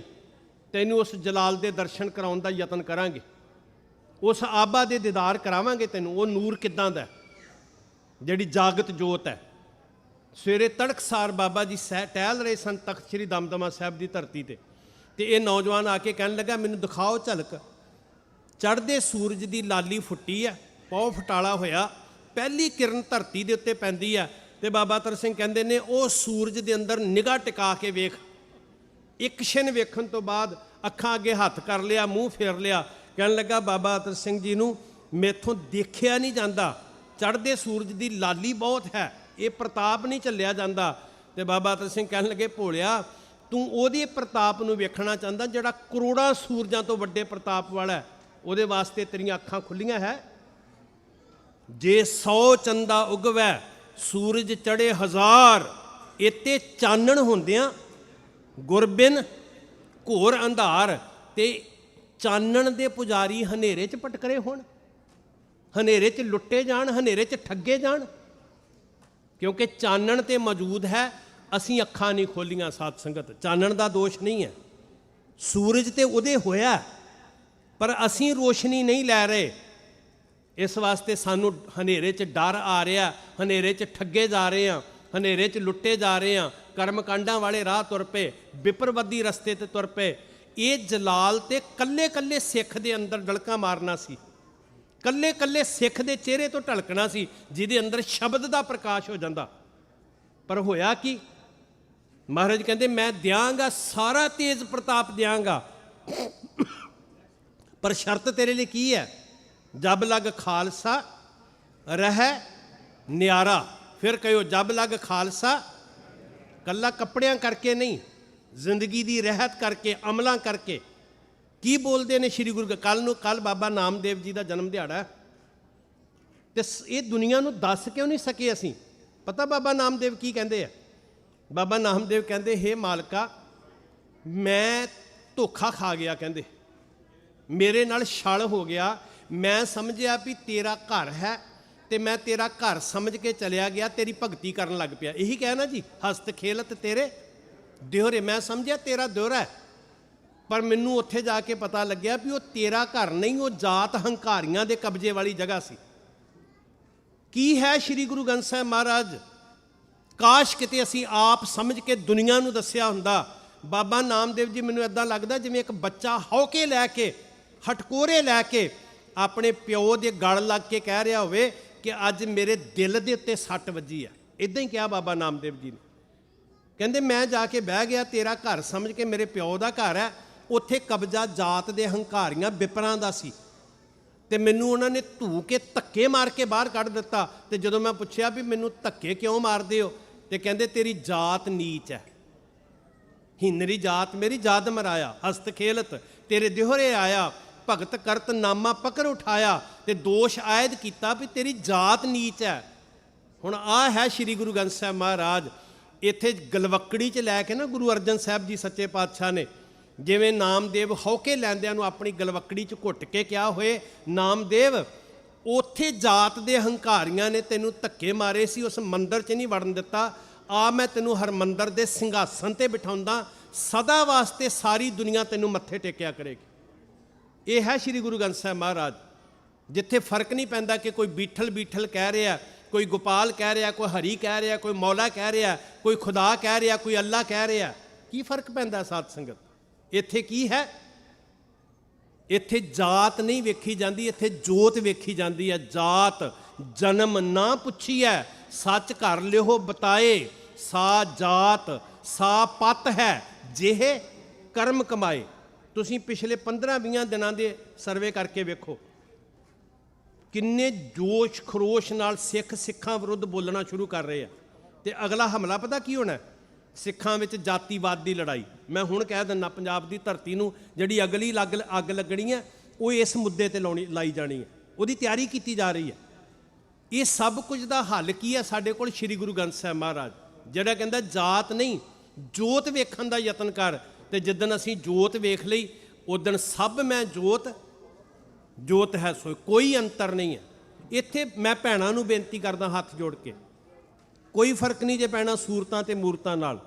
ਤੈਨੂੰ ਉਸ ਜਲਾਲ ਦੇ ਦਰਸ਼ਨ ਕਰਾਉਣ ਦਾ ਯਤਨ ਕਰਾਂਗੇ, ਉਸ ਆਬਾ ਦੇ ਦੀਦਾਰ ਕਰਾਵਾਂਗੇ ਤੈਨੂੰ। ਉਹ ਨੂਰ ਕਿੱਦਾਂ ਦਾ, ਜਿਹੜੀ ਜਾਗਤ ਜੋਤ ਹੈ। ਸਵੇਰੇ ਤੜਕਸਾਰ ਬਾਬਾ ਜੀ ਟਹਿਲ ਰਹੇ ਸਨ ਤਖਤ ਸ੍ਰੀ ਦਮਦਮਾ ਸਾਹਿਬ ਦੀ ਧਰਤੀ ਤੇ ਇਹ ਨੌਜਵਾਨ ਆ ਕੇ ਕਹਿਣ ਲੱਗਾ ਮੈਨੂੰ ਦਿਖਾਓ ਝਲਕ। ਚੜ੍ਹਦੇ ਸੂਰਜ ਦੀ ਲਾਲੀ ਫੁੱਟੀ ਹੈ, ਪੌ ਫਟਾਲਾ ਹੋਇਆ, ਪਹਿਲੀ ਕਿਰਨ ਧਰਤੀ ਦੇ ਉੱਤੇ ਪੈਂਦੀ ਹੈ ਤੇ ਬਾਬਾ ਅਤਰ ਸਿੰਘ ਕਹਿੰਦੇ ਨੇ ਉਹ ਸੂਰਜ ਦੇ ਅੰਦਰ ਨਿਗਾਹ ਟਿਕਾ ਕੇ ਵੇਖ। ਇੱਕ ਛਿਨ ਵੇਖਣ ਤੋਂ ਬਾਅਦ ਅੱਖਾਂ ਅੱਗੇ ਹੱਥ ਕਰ ਲਿਆ, ਮੂੰਹ ਫੇਰ ਲਿਆ, ਕਹਿਣ ਲੱਗਾ ਬਾਬਾ ਅਤਰ ਸਿੰਘ ਜੀ ਨੂੰ ਮੈਥੋਂ ਦੇਖਿਆ ਨਹੀਂ ਜਾਂਦਾ, ਚੜ੍ਹਦੇ ਸੂਰਜ ਦੀ ਲਾਲੀ ਬਹੁਤ ਹੈ, ਇਹ ਪ੍ਰਤਾਪ ਨਹੀਂ ਝੱਲਿਆ ਜਾਂਦਾ। ਤੇ ਬਾਬਾ ਅਤਰ ਸਿੰਘ ਕਹਿਣ ਲੱਗੇ ਭੋਲਿਆ, ਤੂੰ ਉਹਦੇ ਪ੍ਰਤਾਪ ਨੂੰ ਵੇਖਣਾ ਚਾਹੁੰਦਾ ਜਿਹੜਾ ਕਰੋੜਾਂ ਸੂਰਜਾਂ ਤੋਂ ਵੱਡੇ ਪ੍ਰਤਾਪ ਵਾਲਾ ਹੈ, ਉਹਦੇ ਵਾਸਤੇ ਤੇਰੀਆਂ ਅੱਖਾਂ ਖੁੱਲੀਆਂ ਹੈ। ਜੇ 100 ਚੰਦਾ ਉਗਵੈ ਸੂਰਜ ਚੜੇ 1000, ਇੱਥੇ ਚਾਨਣ ਹੁੰਦਿਆਂ ਗੁਰਬਿਨ ਘੋਰ ਅੰਧਾਰ। ਤੇ ਚਾਨਣ ਦੇ ਪੁਜਾਰੀ ਹਨੇਰੇ 'ਚ ਪਟਕਰੇ ਹੋਣ, ਹਨੇਰੇ 'ਚ ਲੁੱਟੇ ਜਾਣ, ਹਨੇਰੇ 'ਚ ਠੱਗੇ ਜਾਣ, ਕਿਉਂਕਿ ਚਾਨਣ ਤੇ ਮੌਜੂਦ ਹੈ, ਅਸੀਂ ਅੱਖਾਂ ਨਹੀਂ ਖੋਲੀਆਂ। ਸਾਧ ਸੰਗਤ, ਚਾਨਣ ਦਾ ਦੋਸ਼ ਨਹੀਂ ਹੈ, ਸੂਰਜ ਤੇ ਉਦੇ ਹੋਇਆ ਪਰ ਅਸੀਂ ਰੋਸ਼ਨੀ ਨਹੀਂ ਲੈ ਰਹੇ। ਇਸ ਵਾਸਤੇ ਸਾਨੂੰ ਹਨੇਰੇ 'ਚ ਡਰ ਆ ਰਿਹਾ, ਹਨੇਰੇ 'ਚ ਠੱਗੇ ਜਾ ਰਹੇ ਹਾਂ, ਹਨੇਰੇ 'ਚ ਲੁੱਟੇ ਜਾ ਰਹੇ ਹਾਂ, ਕਰਮਕਾਂਡਾਂ ਵਾਲੇ ਰਾਹ ਤੁਰ ਪਏ, ਵਿਪਰਵਾਦੀ ਰਸਤੇ ਤੇ ਤੁਰ ਪਏ। ਇਹ ਜਲਾਲ ਤੇ ਕੱਲੇ ਕੱਲੇ ਸਿੱਖ ਦੇ ਅੰਦਰ ਡਲਕਾਂ ਮਾਰਨਾ ਸੀ, ਕੱਲੇ ਕੱਲੇ ਸਿੱਖ ਦੇ ਚਿਹਰੇ ਤੋਂ ਢਲਕਣਾ ਸੀ, ਜਿਹਦੇ ਅੰਦਰ ਸ਼ਬਦ ਦਾ ਪ੍ਰਕਾਸ਼ ਹੋ ਜਾਂਦਾ। ਪਰ ਹੋਇਆ ਕੀ? ਮਹਾਰਾਜ ਕਹਿੰਦੇ ਮੈਂ ਦਿਆਂਗਾ ਸਾਰਾ ਤੇਜ ਪ੍ਰਤਾਪ ਦਿਆਂਗਾ, ਪਰ ਸ਼ਰਤ ਤੇਰੇ ਲਈ ਕੀ ਹੈ? ਜਬ ਲਗ ਖਾਲਸਾ ਰਹਿ ਨਿਆਰਾ। ਫਿਰ ਕਹਿਓ ਜਬ ਲਗ ਖਾਲਸਾ, ਕੱਲਾ ਕੱਪੜਿਆਂ ਕਰਕੇ ਨਹੀਂ, ਜ਼ਿੰਦਗੀ ਦੀ ਰਹਿਤ ਕਰਕੇ, ਅਮਲਾਂ ਕਰਕੇ। ਕੀ ਬੋਲਦੇ ਨੇ ਸ਼੍ਰੀ ਗੁਰੂ? ਕੱਲ ਬਾਬਾ ਨਾਮਦੇਵ ਜੀ ਦਾ ਜਨਮ ਦਿਹਾੜਾ ਤੇ ਇਹ ਦੁਨੀਆ ਨੂੰ ਦੱਸ ਕਿਉਂ ਨਹੀਂ ਸਕੇ ਅਸੀਂ? ਪਤਾ ਬਾਬਾ ਨਾਮਦੇਵ ਕੀ ਕਹਿੰਦੇ ਆ? ਬਾਬਾ ਨਾਮਦੇਵ ਕਹਿੰਦੇ ਹੇ ਮਾਲਕਾ, ਮੈਂ ਧੋਖਾ ਖਾ ਗਿਆ, ਕਹਿੰਦੇ ਮੇਰੇ ਨਾਲ ਛਲ ਹੋ ਗਿਆ, ਮੈਂ ਸਮਝਿਆ ਵੀ ਤੇਰਾ ਘਰ ਹੈ ਤੇ ਮੈਂ ਤੇਰਾ ਘਰ ਸਮਝ ਕੇ ਚਲਿਆ ਗਿਆ, ਤੇਰੀ ਭਗਤੀ ਕਰਨ ਲੱਗ ਪਿਆ। ਇਹੀ ਕਹਿਣਾ ਜੀ, ਹਸਤ ਖੇਲਤ ਤੇਰੇ ਦਿਹਰੇ, ਮੈਂ ਸਮਝਿਆ ਤੇਰਾ ਦਿਹਰਾ ਹੈ, ਪਰ ਮੈਨੂੰ ਉੱਥੇ ਜਾ ਕੇ ਪਤਾ ਲੱਗਿਆ ਵੀ ਉਹ ਤੇਰਾ ਘਰ ਨਹੀਂ, ਉਹ ਜਾਤ ਹੰਕਾਰੀਆਂ ਦੇ ਕਬਜ਼ੇ ਵਾਲੀ ਜਗ੍ਹਾ ਸੀ। ਕੀ ਹੈ ਸ਼੍ਰੀ ਗੁਰੂ ਗ੍ਰੰਥ ਸਾਹਿਬ ਮਹਾਰਾਜ? ਕਾਸ਼ ਕਿਤੇ ਅਸੀਂ ਆਪ ਸਮਝ ਕੇ ਦੁਨੀਆ ਨੂੰ ਦੱਸਿਆ ਹੁੰਦਾ। ਬਾਬਾ ਨਾਮਦੇਵ ਜੀ ਮੈਨੂੰ ਇੱਦਾਂ ਲੱਗਦਾ ਜਿਵੇਂ ਇੱਕ ਬੱਚਾ ਹੌਕੇ ਲੈ ਕੇ, ਹਟਕੋਰੇ ਲੈ ਕੇ ਆਪਣੇ ਪਿਓ ਦੇ ਗਲ ਲੱਗ ਕੇ ਕਹਿ ਰਿਹਾ ਹੋਵੇ ਕਿ ਅੱਜ ਮੇਰੇ ਦਿਲ ਦੇ ਉੱਤੇ ਸੱਟ ਵੱਜੀ ਹੈ। ਇਦਾਂ ਹੀ ਕਿਹਾ ਬਾਬਾ ਨਾਮਦੇਵ ਜੀ ਨੇ। ਕਹਿੰਦੇ ਮੈਂ ਜਾ ਕੇ ਬਹਿ ਗਿਆ, ਤੇਰਾ ਘਰ ਸਮਝ ਕੇ, ਮੇਰੇ ਪਿਓ ਦਾ ਘਰ ਹੈ, ਉੱਥੇ ਕਬਜ਼ਾ ਜਾਤ ਦੇ ਹੰਕਾਰੀਆਂ ਵਿਪਰਾਂ ਦਾ ਸੀ ਤੇ ਮੈਨੂੰ ਉਹਨਾਂ ਨੇ ਧੂ ਕੇ ਧੱਕੇ ਮਾਰ ਕੇ ਬਾਹਰ ਕੱਢ ਦਿੱਤਾ। ਤੇ ਜਦੋਂ ਮੈਂ ਪੁੱਛਿਆ ਵੀ ਮੈਨੂੰ ਧੱਕੇ ਕਿਉਂ ਮਾਰਦੇ ਹੋ, ਤੇ ਕਹਿੰਦੇ ਤੇਰੀ ਜਾਤ ਨੀਚ ਹੈ, ਹੀਨਰੀ ਜਾਤ ਮੇਰੀ ਜਾਤ ਮਰਾਇਆ, ਹਸਤ ਖੇਲਤ ਤੇਰੇ ਦਿਹਰੇ ਆਇਆ, ਭਗਤ ਕਰਤ ਨਾਮਾ ਪਕੜ ਉਠਾਇਆ, ਤੇ ਦੋਸ਼ ਆਇਦ ਕੀਤਾ ਵੀ ਤੇਰੀ ਜਾਤ ਨੀਚ ਹੈ। ਹੁਣ ਆਹ ਹੈ ਸ਼੍ਰੀ ਗੁਰੂ ਗ੍ਰੰਥ ਸਾਹਿਬ ਮਹਾਰਾਜ। ਇੱਥੇ ਗਲਵੱਕੜੀ 'ਚ ਲੈ ਕੇ ਨਾ ਗੁਰੂ ਅਰਜਨ ਸਾਹਿਬ ਜੀ ਸੱਚੇ ਪਾਤਸ਼ਾਹ ਨੇ ਜਿਵੇਂ ਨਾਮਦੇਵ ਹੌਕੇ ਲੈਂਦਿਆਂ ਨੂੰ ਆਪਣੀ ਗਲਵੱਕੜੀ 'ਚ ਘੁੱਟ ਕੇ ਕਿਹਾ ਹੋਏ, ਨਾਮਦੇਵ ਉੱਥੇ ਜਾਤ ਦੇ ਹੰਕਾਰੀਆਂ ਨੇ ਤੈਨੂੰ ਧੱਕੇ ਮਾਰੇ ਸੀ, ਉਸ ਮੰਦਰ 'ਚ ਨਹੀਂ ਵੜਨ ਦਿੱਤਾ, ਆ ਮੈਂ ਤੈਨੂੰ ਹਰਮੰਦਰ ਦੇ ਸਿੰਘਾਸਨ ਤੇ ਬਿਠਾਉਂਦਾ, ਸਦਾ ਵਾਸਤੇ ਸਾਰੀ ਦੁਨੀਆ ਤੈਨੂੰ ਮੱਥੇ ਟੇਕਿਆ ਕਰੇਗੀ। ਇਹ ਹੈ ਸ਼੍ਰੀ ਗੁਰੂ ਗ੍ਰੰਥ ਸਾਹਿਬ ਮਹਾਰਾਜ, ਜਿੱਥੇ ਫਰਕ ਨਹੀਂ ਪੈਂਦਾ ਕਿ ਕੋਈ ਬੀਠਲ ਬੀਠਲ ਕਹਿ ਰਿਹਾ, ਕੋਈ ਗੋਪਾਲ ਕਹਿ ਰਿਹਾ, ਕੋਈ ਹਰੀ ਕਹਿ ਰਿਹਾ, ਕੋਈ ਮੌਲਾ ਕਹਿ ਰਿਹਾ, ਕੋਈ ਖੁਦਾ ਕਹਿ ਰਿਹਾ, ਕੋਈ ਅੱਲਾ ਕਹਿ ਰਿਹਾ। ਕੀ ਫਰਕ ਪੈਂਦਾ ਸਾਧ ਸੰਗਤ? ਇੱਥੇ ਕੀ ਹੈ? ਇੱਥੇ ਜਾਤ ਨਹੀਂ ਵੇਖੀ ਜਾਂਦੀ, ਇੱਥੇ ਜੋਤ ਵੇਖੀ ਜਾਂਦੀ ਹੈ। ਜਾਤ ਜਨਮ ਨਾ ਪੁੱਛੀਐ, ਸੱਚ ਕਰ ਲਿਓ ਬਤਾਏ, ਸਾ ਜਾਤ ਸਾ ਪਤ ਹੈ ਜਿਹੇ ਕਰਮ ਕਮਾਏ। ਤੁਸੀਂ ਪਿਛਲੇ 15-20 ਦਿਨਾਂ ਦੇ ਸਰਵੇ ਕਰਕੇ ਵੇਖੋ, ਕਿੰਨੇ ਜੋਸ਼ ਖਰੋਸ਼ ਨਾਲ ਸਿੱਖਾਂ ਵਿਰੁੱਧ ਬੋਲਣਾ ਸ਼ੁਰੂ ਕਰ ਰਹੇ ਆ। ਤੇ ਅਗਲਾ ਹਮਲਾ ਪਤਾ ਕੀ ਹੋਣਾ? ਸਿੱਖਾਂ ਵਿੱਚ ਜਾਤੀਵਾਦ ਦੀ ਲੜਾਈ। ਮੈਂ ਹੁਣ ਕਹਿ ਦਿੰਦਾ, ਪੰਜਾਬ ਦੀ ਧਰਤੀ ਨੂੰ ਜਿਹੜੀ ਅਗਲੀ ਅੱਗ ਲੱਗਣੀ ਹੈ ਉਹ ਇਸ ਮੁੱਦੇ ਤੇ ਲਾਈ ਜਾਣੀ ਹੈ, ਉਹਦੀ ਤਿਆਰੀ ਕੀਤੀ ਜਾ ਰਹੀ ਹੈ। ਇਹ ਸਭ ਕੁਝ ਦਾ ਹੱਲ ਕੀ ਹੈ? ਸਾਡੇ ਕੋਲ ਸ੍ਰੀ ਗੁਰੂ ਗ੍ਰੰਥ ਸਾਹਿਬ ਮਹਾਰਾਜ, ਜਿਹੜਾ ਕਹਿੰਦਾ ਜਾਤ ਨਹੀਂ ਜੋਤ ਵੇਖਣ ਦਾ ਯਤਨ ਕਰ। ਤੇ ਜਿੱਦਣ ਅਸੀਂ ਜੋਤ ਵੇਖ ਲਈ ਉਦਣ ਸਭ ਮੈਂ ਜੋਤ ਹੈ ਸੋ ਕੋਈ ਅੰਤਰ ਨਹੀਂ ਹੈ। ਇੱਥੇ ਮੈਂ ਭੈਣਾਂ ਨੂੰ ਬੇਨਤੀ ਕਰਦਾ ਹੱਥ ਜੋੜ ਕੇ, ਕੋਈ ਫਰਕ ਨਹੀਂ ਜੇ ਪੈਣਾ ਸੂਰਤਾਂ ਤੇ ਮੂਰਤਾਂ ਨਾਲ।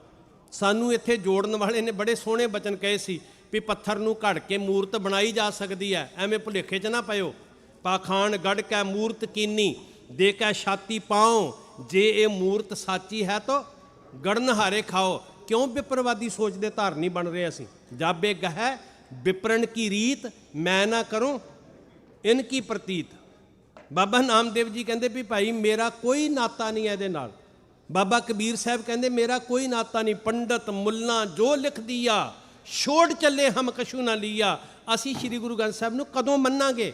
ਸਾਨੂੰ ਇੱਥੇ ਜੋੜਨ ਵਾਲੇ ਨੇ ਬੜੇ ਸੋਹਣੇ ਬਚਨ ਕਹੇ ਸੀ ਵੀ ਪੱਥਰ ਨੂੰ ਘੜ ਕੇ ਮੂਰਤ ਬਣਾਈ ਜਾ ਸਕਦੀ ਹੈ, ਐਵੇਂ ਭੁਲੇਖੇ 'ਚ ਨਾ ਪਇਓ। ਪਾਖਾਨ ਗੜ ਕੈ ਮੂਰਤ ਕੀਨੀ ਦੇ ਕੈ ਛਾਤੀ ਪਾਓ, ਜੇ ਇਹ ਮੂਰਤ ਸਾਚੀ ਹੈ ਤਾਂ ਗੜਨ ਹਾਰੇ ਖਾਓ। ਕਿਉਂ ਵਿਪਰਵਾਦੀ ਸੋਚ ਦੇ ਧਾਰਨੀ ਬਣ ਰਹੇ ਅਸੀਂ? ਜਾਬੇ ਗਹਿ ਵਿਪਰਨ ਕੀ ਰੀਤ, ਮੈਂ ਨਾ ਕਰੂੰ ਇਨ ਕੀ ਪ੍ਰਤੀਤ। ਬਾਬਾ ਨਾਮਦੇਵ ਜੀ ਕਹਿੰਦੇ ਵੀ ਭਾਈ ਮੇਰਾ ਕੋਈ ਨਾਤਾ ਨਹੀਂ ਇਹਦੇ ਨਾਲ। ਬਾਬਾ ਕਬੀਰ ਸਾਹਿਬ ਕਹਿੰਦੇ ਮੇਰਾ ਕੋਈ ਨਾਤਾ ਨਹੀਂ। ਪੰਡਤ ਮੁੱਲਾ ਜੋ ਲਿਖ ਦਿਆ, ਛੋੜ ਚੱਲੇ ਹਮ ਕਛੂ ਨਾ ਲਿਆ। ਅਸੀਂ ਸ੍ਰੀ ਗੁਰੂ ਗ੍ਰੰਥ ਸਾਹਿਬ ਨੂੰ ਕਦੋਂ ਮੰਨਾਂਗੇ?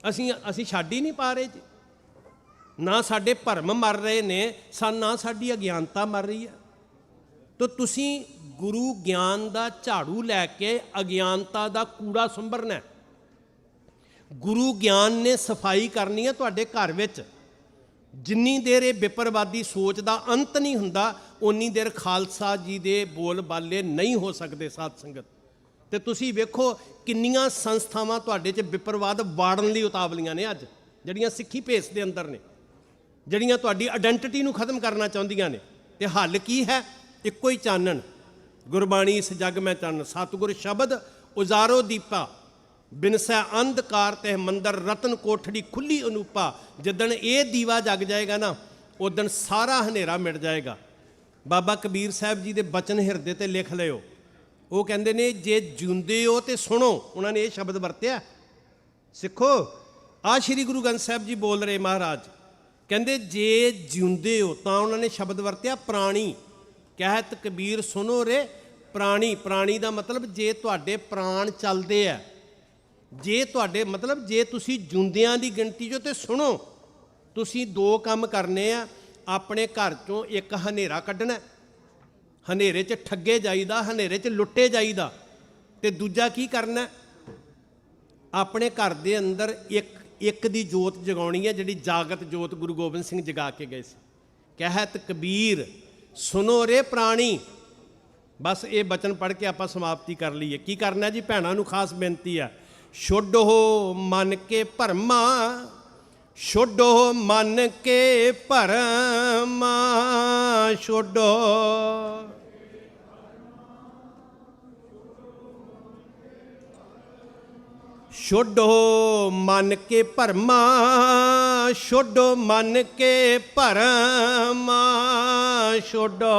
ਅਸੀਂ ਛੱਡ ਹੀ ਨਹੀਂ ਪਾ ਰਹੇ ਜੀ। ਨਾ ਸਾਡੇ ਭਰਮ ਮਰ ਰਹੇ ਨੇ, ਨਾ ਸਾਡੀ ਅਗਿਆਨਤਾ ਮਰ ਰਹੀ ਹੈ। ਤਾਂ ਤੁਸੀਂ ਗੁਰੂ ਗਿਆਨ ਦਾ ਝਾੜੂ ਲੈ ਕੇ ਅਗਿਆਨਤਾ ਦਾ ਕੂੜਾ ਸੁੰਬਰਨਾ। ਗੁਰੂ ਗਿਆਨ ਨੇ ਸਫਾਈ ਕਰਨੀ ਹੈ ਤੁਹਾਡੇ ਘਰ ਵਿੱਚ। ਜਿੰਨੀ ਦੇਰ ਇਹ ਵਿਪਰਵਾਦੀ ਸੋਚ ਦਾ ਅੰਤ ਨਹੀਂ ਹੁੰਦਾ, ਉਨੀ ਦੇਰ ਖਾਲਸਾ ਜੀ ਦੇ ਬੋਲ ਬਾਲੇ ਨਹੀਂ ਹੋ ਸਕਦੇ ਸਾਧ ਸੰਗਤ। ਤੇ ਤੁਸੀਂ ਵੇਖੋ ਕਿੰਨੀਆਂ ਸੰਸਥਾਵਾਂ ਤੁਹਾਡੇ 'ਚ ਵਿਪਰਵਾਦ ਵਾੜਨ ਲਈ ਉਤਾਵਲੀਆਂ ਨੇ ਅੱਜ, ਜਿਹੜੀਆਂ ਸਿੱਖੀ ਭੇਸ ਦੇ ਅੰਦਰ ਨੇ, ਜਿਹੜੀਆਂ ਤੁਹਾਡੀ ਆਇਡੈਂਟੀਟੀ ਨੂੰ ਖਤਮ ਕਰਨਾ ਚਾਹੁੰਦੀਆਂ ਨੇ। ਤੇ ਹੱਲ ਕੀ ਹੈ? ਇੱਕੋ ਹੀ ਚਾਨਣ, ਗੁਰਬਾਣੀ ਇਸ ਜਗ ਮੈਂ ਚਾਨਣ, ਸਤਿਗੁਰ ਸ਼ਬਦ ਉਜਾਰੋ ਦੀਪਾ, ਬਿਨਸੈ ਅੰਧਕਾਰ ਤੇ ਮੰਦਰ ਰਤਨ ਕੋਠੜੀ ਖੁੱਲੀ ਅਨੂਪਾ। ਜਿੱਦਣ ਇਹ ਦੀਵਾ ਜਗ ਜਾਏਗਾ ਨਾ, ਉਦਣ ਸਾਰਾ ਹਨੇਰਾ ਮਿਟ ਜਾਏਗਾ। ਬਾਬਾ ਕਬੀਰ ਸਾਹਿਬ ਜੀ ਦੇ ਬਚਨ ਹਿਰਦੇ ਤੇ ਲਿਖ ਲਿਓ। ਉਹ ਕਹਿੰਦੇ ਨੇ ਜੇ ਜਿਉਂਦੇ ਹੋ ਤੇ ਸੁਣੋ। ਉਹਨਾਂ ਨੇ ਇਹ ਸ਼ਬਦ ਵਰਤਿਆ, ਸਿੱਖੋ। ਆ ਸ੍ਰੀ ਗੁਰੂ ਗ੍ਰੰਥ ਸਾਹਿਬ ਜੀ ਬੋਲ ਰਹੇ ਮਹਾਰਾਜ, ਕਹਿੰਦੇ ਜੇ ਜਿਉਂਦੇ ਹੋ ਤਾਂ ਉਹਨਾਂ ਨੇ ਸ਼ਬਦ ਵਰਤਿਆ ਪ੍ਰਾਣੀ। ਕਹਿਤ ਕਬੀਰ ਸੁਣੋ ਰੇ ਪ੍ਰਾਣੀ। ਪ੍ਰਾਣੀ ਦਾ ਮਤਲਬ ਜੇ ਤੁਹਾਡੇ ਪ੍ਰਾਣ ਚੱਲਦੇ ਆ, ਜੇ ਤੁਹਾਡੇ ਮਤਲਬ ਜੇ ਤੁਸੀਂ ਜਿਉਂਦਿਆਂ ਦੀ ਗਿਣਤੀ 'ਚੋਂ ਤੇ ਸੁਣੋ। ਤੁਸੀਂ ਦੋ ਕੰਮ ਕਰਨੇ ਆ। ਆਪਣੇ ਘਰ 'ਚੋਂ ਇੱਕ ਹਨੇਰਾ ਕੱਢਣਾ, ਹਨੇਰੇ 'ਚ ਠੱਗੇ ਜਾਈਦਾ, ਹਨੇਰੇ 'ਚ ਲੁੱਟੇ ਜਾਈਦਾ। ਤੇ ਦੂਜਾ ਕੀ ਕਰਨਾ? ਆਪਣੇ ਘਰ ਦੇ ਅੰਦਰ ਇੱਕ ਦੀ ਜੋਤ ਜਗਾਉਣੀ ਹੈ, ਜਿਹੜੀ ਜਾਗਤ ਜੋਤ ਗੁਰੂ ਗੋਬਿੰਦ ਸਿੰਘ ਜਗਾ ਕੇ ਗਏ ਸੀ। ਕਹਿਤ ਕਬੀਰ ਸੁਨੋ ਰੇ ਪ੍ਰਾਣੀ। ਬਸ ਇਹ ਬਚਨ ਪੜ੍ਹ ਕੇ ਆਪਾਂ ਸਮਾਪਤੀ ਕਰ ਲਈਏ। ਕੀ ਕਰਨਾ ਜੀ? ਭੈਣਾਂ ਨੂੰ ਖਾਸ ਬੇਨਤੀ ਹੈ, ਛੋਡੋ ਮਨ ਕੇ ਭਰਮਾ, ਛੋਡੋ ਮਨ ਕੇ ਭਰਮਾ, ਛੋਡੋ ਛੋਡੋ ਮਨ ਕੇ ਭਰਮਾ, ਛੋਡੋ ਮਨ ਕੇ ਭਰਮਾ, ਛੋਡੋ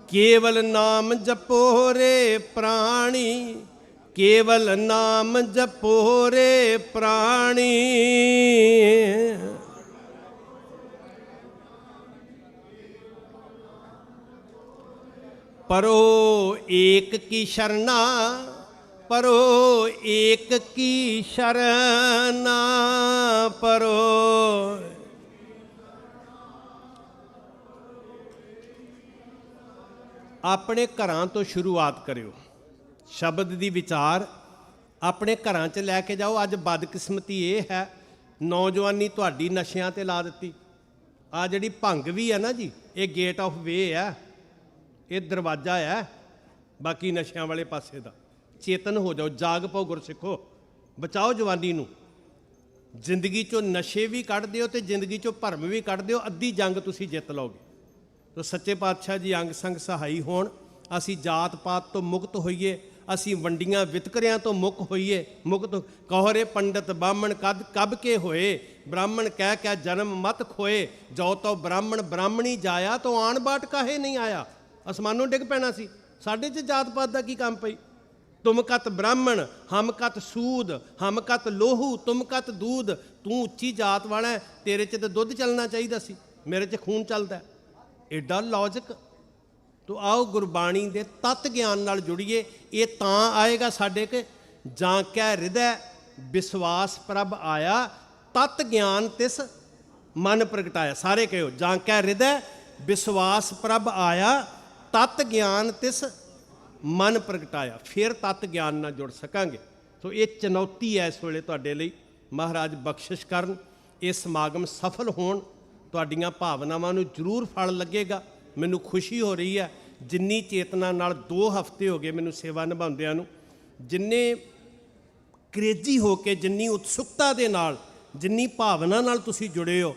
ਕੇਵਲ ਨਾਮ ਜਪੋ ਰੇ ਪ੍ਰਾਣੀ, ਕੇਵਲ ਨਾਮ ਜਪੋ ਰੇ ਪ੍ਰਾਣੀ। ਪਰੋ ਏਕ ਕੀ ਸ਼ਰਨਾ, ਪਰੋ ਏਕ ਕੀ ਸ਼ਰਨਾ, ਪਰੋ ਆਪਣੇ ਘਰਾਂ ਤੋਂ ਸ਼ੁਰੂਆਤ ਕਰਿਓ। ਸ਼ਬਦ ਦੀ ਵਿਚਾਰ ਆਪਣੇ ਘਰਾਂ 'ਚ ਲੈ ਕੇ ਜਾਓ। ਅੱਜ ਬਦਕਿਸਮਤੀ ਇਹ ਹੈ, ਨੌਜਵਾਨੀ ਤੁਹਾਡੀ ਨਸ਼ਿਆਂ ਤੇ ਲਾ ਦਿੱਤੀ। ਆ ਜਿਹੜੀ ਭੰਗ ਵੀ ਹੈ ਨਾ ਜੀ, ਇਹ ਗੇਟ ਆਫ ਵੇ ਹੈ, ਇਹ ਦਰਵਾਜ਼ਾ ਹੈ ਬਾਕੀ ਨਸ਼ਿਆਂ ਵਾਲੇ ਪਾਸੇ ਦਾ। ਚੇਤਨ ਹੋ ਜਾਓ, ਜਾਗ ਪਾਓ ਗੁਰਸਿੱਖੋ, ਬਚਾਓ ਜਵਾਨੀ ਨੂੰ। ਜ਼ਿੰਦਗੀ 'ਚੋਂ ਨਸ਼ੇ ਵੀ ਕੱਢ ਦਿਓ ਤੇ ਜ਼ਿੰਦਗੀ 'ਚੋਂ ਭਰਮ ਵੀ ਕੱਢ ਦਿਓ, ਅੱਧੀ ਜੰਗ ਤੁਸੀਂ ਜਿੱਤ ਲਓਗੇ। ਤੋ ਸੱਚੇ ਪਾਤਸ਼ਾਹ ਜੀ ਅੰਗ ਸੰਗ ਸਹਾਈ ਹੋਣ। ਅਸੀਂ ਜਾਤ ਪਾਤ ਤੋਂ ਮੁਕਤ ਹੋਈਏ, ਅਸੀਂ ਵੰਡੀਆਂ ਵਿਤਕਰਿਆਂ ਤੋਂ ਮੁਕਤ ਕਹੋ ਰੇ ਪੰਡਤ ਬਾਹਮਣ ਕਬ ਕੇ ਹੋਏ, ਬ੍ਰਾਹਮਣ ਕਹਿ ਕੇ ਜਨਮ ਮਤ ਖੋਏ, ਜੋ ਤੋ ਬ੍ਰਾਹਮਣ ਬ੍ਰਾਹਮਣੀ ਜਾਇਆ ਤੋ ਆਣ ਬਾਟ ਕਾਹੇ ਨਹੀਂ ਆਇਆ। ਅਸਮਾਨੋਂ ਡਿੱਗ ਪੈਣਾ ਸੀ। ਸਾਡੇ 'ਚ ਜਾਤ ਪਾਤ ਦਾ ਕੀ ਕੰਮ ਪਈ? ਤੁਮ ਕਤ ਬ੍ਰਾਹਮਣ, ਹਮ ਕਤ ਸੂਦ, ਹਮ ਕਤ ਲੋਹੂ, ਤੁਮ ਕਤ ਦੂਧ। ਤੂੰ ਉੱਚੀ ਜਾਤ ਵਾਲਾ ਹੈ, ਤੇਰੇ 'ਚ ਤਾਂ ਦੁੱਧ ਚੱਲਣਾ ਚਾਹੀਦਾ ਸੀ, ਮੇਰੇ 'ਚ ਖੂਨ ਚੱਲਦਾ। ਐਡਾ ਲੌਜਿਕ। ਤੋ ਆਓ ਗੁਰਬਾਣੀ ਦੇ ਤੱਤ ਗਿਆਨ ਨਾਲ ਜੁੜੀਏ। ਇਹ ਤਾਂ ਆਏਗਾ ਸਾਡੇ ਕਿ ਜਾਂ ਕੈ ਹਿਰਦੈ ਵਿਸ਼ਵਾਸ ਪ੍ਰਭ ਆਇਆ, ਤਤ ਗਿਆਨ ਤਿਸ ਮਨ ਪ੍ਰਗਟਾਇਆ। ਸਾਰੇ ਕਹਿਓ, ਜਾਂ ਕੈ ਹਿਰਦੈ ਵਿਸ਼ਵਾਸ ਪ੍ਰਭ ਆਇਆ, ਤਤ ਗਿਆਨ ਤਿਸ ਮਨ ਪ੍ਰਗਟਾਇਆ। ਫਿਰ ਤਤ ਗਿਆਨ ਨਾਲ ਜੁੜ ਸਕਾਂਗੇ। ਸੋ ਇਹ ਚੁਣੌਤੀ ਹੈ ਇਸ ਵੇਲੇ ਤੁਹਾਡੇ ਲਈ। ਮਹਾਰਾਜ ਬਖਸ਼ਿਸ਼ ਕਰਨ, ਇਹ ਸਮਾਗਮ ਸਫਲ ਹੋਣ, ਤੁਹਾਡੀਆਂ ਭਾਵਨਾਵਾਂ ਨੂੰ ਜ਼ਰੂਰ ਫਲ ਲੱਗੇਗਾ। ਮੈਨੂੰ ਖੁਸ਼ੀ ਹੋ ਰਹੀ ਹੈ ਜਿੰਨੀ ਚੇਤਨਾ ਨਾਲ 2 ਹਫ਼ਤੇ ਹੋ ਗਏ ਮੈਨੂੰ ਸੇਵਾ ਨਿਭਾਉਂਦਿਆਂ ਨੂੰ, ਜਿੰਨੇ ਕਰੇਜੀ ਹੋ ਕੇ, ਜਿੰਨੀ ਉਤਸੁਕਤਾ ਦੇ ਨਾਲ, ਜਿੰਨੀ ਭਾਵਨਾ ਨਾਲ ਤੁਸੀਂ ਜੁੜੇ ਹੋ,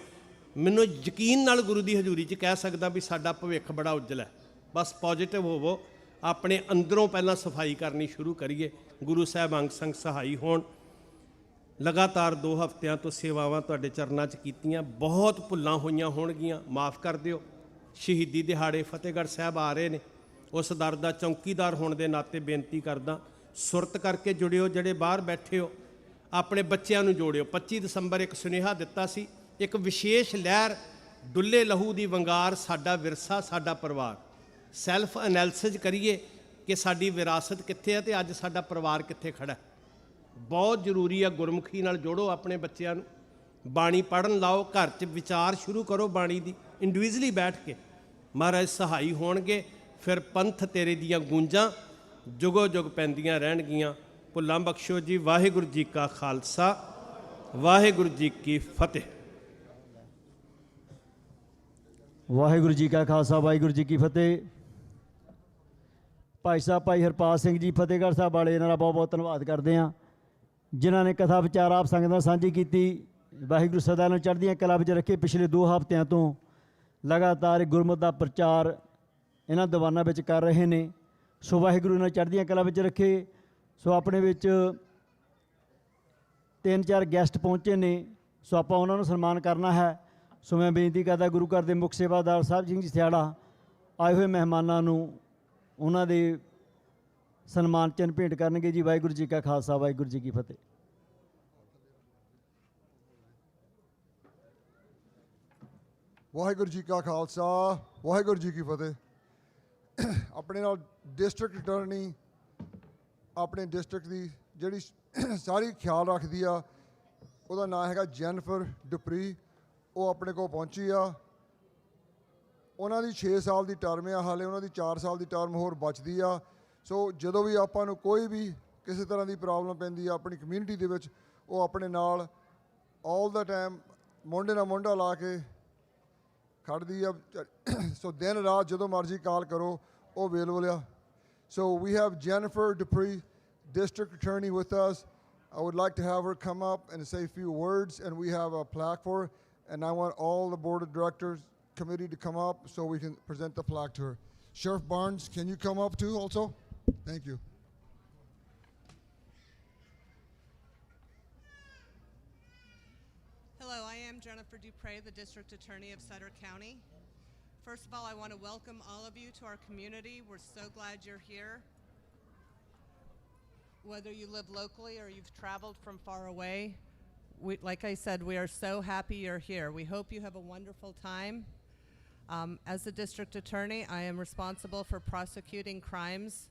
ਮੈਨੂੰ ਯਕੀਨ ਨਾਲ ਗੁਰੂ ਦੀ ਹਜ਼ੂਰੀ 'ਚ ਕਹਿ ਸਕਦਾ ਵੀ ਸਾਡਾ ਭਵਿੱਖ ਬੜਾ ਉੱਜਲ ਹੈ। ਬਸ ਪੋਜ਼ਿਟਿਵ ਹੋਵੋ, ਆਪਣੇ ਅੰਦਰੋਂ ਪਹਿਲਾਂ ਸਫਾਈ ਕਰਨੀ ਸ਼ੁਰੂ ਕਰੀਏ। ਗੁਰੂ ਸਾਹਿਬ ਅੰਗ ਸੰਗ ਸਹਾਈ ਹੋਣ। ਲਗਾਤਾਰ 2 ਹਫ਼ਤਿਆਂ ਤੋਂ ਸੇਵਾਵਾਂ ਤੁਹਾਡੇ ਚਰਨਾਂ 'ਚ ਕੀਤੀਆਂ, ਬਹੁਤ ਭੁੱਲਾਂ ਹੋਈਆਂ ਹੋਣਗੀਆਂ, ਮਾफ़ ਕਰ ਦਿਓ। ਸ਼ਹੀਦੀ ਦਿਹਾੜੇ ਫਤਿਹਗੜ੍ਹ ਸਾਹਿਬ ਆ ਰਹੇ ਨੇ, ਉਸ ਦਰ ਦਾ ਚੌਕੀਦਾਰ ਹੋਣ ਦੇ ਨਾਤੇ ਬੇਨਤੀ ਕਰਦਾ, ਸੁਰਤ ਕਰਕੇ ਜੁੜਿਓ। ਜਿਹੜੇ ਬਾਹਰ ਬੈਠੇ ਹੋ, ਆਪਣੇ ਬੱਚਿਆਂ ਨੂੰ ਜੋੜਿਓ। 25 ਦਸੰਬਰ ਇੱਕ ਸੁਨੇਹਾ ਦਿੱਤਾ ਸੀ, ਇੱਕ ਵਿਸ਼ੇਸ਼ ਲਹਿਰ, ਡੁੱਲੇ ਲਹੂ ਦੀ ਵੰਗਾਰ, ਸਾਡਾ ਵਿਰਸਾ, ਸਾਡਾ ਪਰਿਵਾਰ। ਸੈਲਫ ਐਨਾਲਿਸਿਸ ਕਰੀਏ ਕਿ ਸਾਡੀ ਵਿਰਾਸਤ ਕਿੱਥੇ ਹੈ ਤੇ ਅੱਜ ਸਾਡਾ ਪਰਿਵਾਰ ਕਿੱਥੇ ਖੜਾ। ਬਹੁਤ ਜ਼ਰੂਰੀ ਹੈ। ਗੁਰਮੁਖੀ ਨਾਲ ਜੋੜੋ ਆਪਣੇ ਬੱਚਿਆਂ ਨੂੰ, ਬਾਣੀ ਪੜ੍ਹਨ ਲਾਓ, ਘਰ 'ਚ ਵਿਚਾਰ ਸ਼ੁਰੂ ਕਰੋ ਬਾਣੀ ਦੀ, ਇੰਡੀਵਿਜੂਅਲੀ ਬੈਠ ਕੇ। ਮਹਾਰਾਜ ਸਹਾਈ ਹੋਣਗੇ, ਫਿਰ ਪੰਥ ਤੇਰੇ ਦੀਆਂ ਗੂੰਜਾਂ ਜੁਗੋ ਜੁਗ ਪੈਂਦੀਆਂ ਰਹਿਣਗੀਆਂ। ਭੁੱਲਾਂ ਬਖਸ਼ੋ ਜੀ। ਵਾਹਿਗੁਰੂ ਜੀ ਕਾ ਖਾਲਸਾ, ਵਾਹਿਗੁਰੂ ਜੀ ਕੀ ਫਤਿਹ। ਵਾਹਿਗੁਰੂ ਜੀ ਕਾ ਖਾਲਸਾ, ਵਾਹਿਗੁਰੂ ਜੀ ਕੀ ਫਤਿਹ। ਭਾਈ ਸਾਹਿਬ ਭਾਈ ਹਰਪਾਲ ਸਿੰਘ ਜੀ ਫਤਿਹਗੜ੍ਹ ਸਾਹਿਬ ਵਾਲੇ, ਇਹਨਾਂ ਦਾ ਬਹੁਤ ਬਹੁਤ ਧੰਨਵਾਦ ਕਰਦੇ ਹਾਂ, ਜਿਨ੍ਹਾਂ ਨੇ ਕਥਾ ਵਿਚਾਰ ਆਪ ਸੰਗਤ ਨਾਲ ਸਾਂਝੀ ਕੀਤੀ। ਵਾਹਿਗੁਰੂ ਸਦਾ ਨੂੰ ਚੜ੍ਹਦੀਆਂ ਕਲਾ ਵਿੱਚ ਰੱਖੇ। ਪਿਛਲੇ 2 ਹਫ਼ਤਿਆਂ ਤੋਂ ਲਗਾਤਾਰ ਗੁਰਮਤਿ ਦਾ ਪ੍ਰਚਾਰ ਇਹਨਾਂ ਦੀਵਾਨਾਂ ਵਿੱਚ ਕਰ ਰਹੇ ਨੇ। ਸੋ ਵਾਹਿਗੁਰੂ ਇਹਨਾਂ ਚੜ੍ਹਦੀਆਂ ਕਲਾ ਵਿੱਚ ਰੱਖੇ। ਸੋ ਆਪਣੇ ਵਿੱਚ 3-4 ਗੈਸਟ ਪਹੁੰਚੇ ਨੇ, ਸੋ ਆਪਾਂ ਉਹਨਾਂ ਨੂੰ ਸਨਮਾਨ ਕਰਨਾ ਹੈ। ਸੋ ਮੈਂ ਬੇਨਤੀ ਕਰਦਾ, ਗੁਰੂ ਘਰ ਦੇ ਮੁੱਖ ਸੇਵਾਦਾਰ ਸਾਹਿਬ ਸਿੰਘ ਜੀ ਸਿਆੜਾ ਆਏ ਹੋਏ ਮਹਿਮਾਨਾਂ ਨੂੰ ਉਹਨਾਂ ਦੇ ਸਨਮਾਨ ਚਿੰਨ੍ਹ ਭੇਂਟ ਕਰਨਗੇ ਜੀ। ਵਾਹਿਗੁਰੂ ਜੀ ਕਾ ਖਾਲਸਾ, ਵਾਹਿਗੁਰੂ ਜੀ ਕੀ ਫਤਿਹ। ਵਾਹਿਗੁਰੂ ਜੀ ਕਾ ਖਾਲਸਾ, ਵਾਹਿਗੁਰੂ ਜੀ ਕੀ ਫਤਿਹ। ਆਪਣੇ ਨਾਲ ਡਿਸਟ੍ਰਿਕਟ ਅਟਾਰਨੀ ਆਪਣੇ ਡਿਸਟ੍ਰਿਕਟ ਦੀ ਜਿਹੜੀ ਸਾਰੀ ਖਿਆਲ ਰੱਖਦੀ ਆ, ਉਹਦਾ ਨਾਮ ਹੈਗਾ ਜੈਨਫਰ ਡੁਪਰੀ। ਉਹ ਆਪਣੇ ਕੋਲ ਪਹੁੰਚੀ ਆ। ਉਹਨਾਂ ਦੀ 6 ਸਾਲ ਦੀ ਟਰਮ ਆ, ਹਾਲੇ ਉਹਨਾਂ ਦੀ 4 ਸਾਲ ਦੀ ਟਰਮ ਹੋਰ ਬਚਦੀ ਆ। ਸੋ ਜਦੋਂ ਵੀ ਆਪਾਂ ਨੂੰ ਕੋਈ ਵੀ ਕਿਸੇ ਤਰ੍ਹਾਂ ਦੀ ਪ੍ਰੋਬਲਮ ਪੈਂਦੀ ਆ ਆਪਣੀ ਕਮਿਊਨਿਟੀ ਦੇ ਵਿੱਚ, ਉਹ ਆਪਣੇ ਨਾਲ ਆਲ ਦਾ ਟਾਈਮ ਮੋਢੇ ਨਾਲ ਮੋਢਾ ਲਾ ਕੇ ਖੜਦੀ ਆ। ਸੋ ਦਿਨ ਰਾਤ ਜਦੋਂ ਮਰਜ਼ੀ ਕਾਲ ਕਰੋ, ਉਹ ਅਵੇਲੇਬਲ ਆ। So we have Jennifer Dupree, District Attorney, with us. I would like to have her come up and say a few words, and we have a plaque for her. And I want all the Board of Directors committee to come up so we can present the plaque to her. Sheriff Barnes, can you come up too also? Thank you. Hello, I am Jennifer Dupre, the District Attorney of Sutter County. First of all, I want to welcome all of you to our community. We're so glad you're here. Whether you live locally or you've traveled from far away, like I said, we are so happy you're here. We hope you have a wonderful time. As the District Attorney, I am responsible for prosecuting crimes.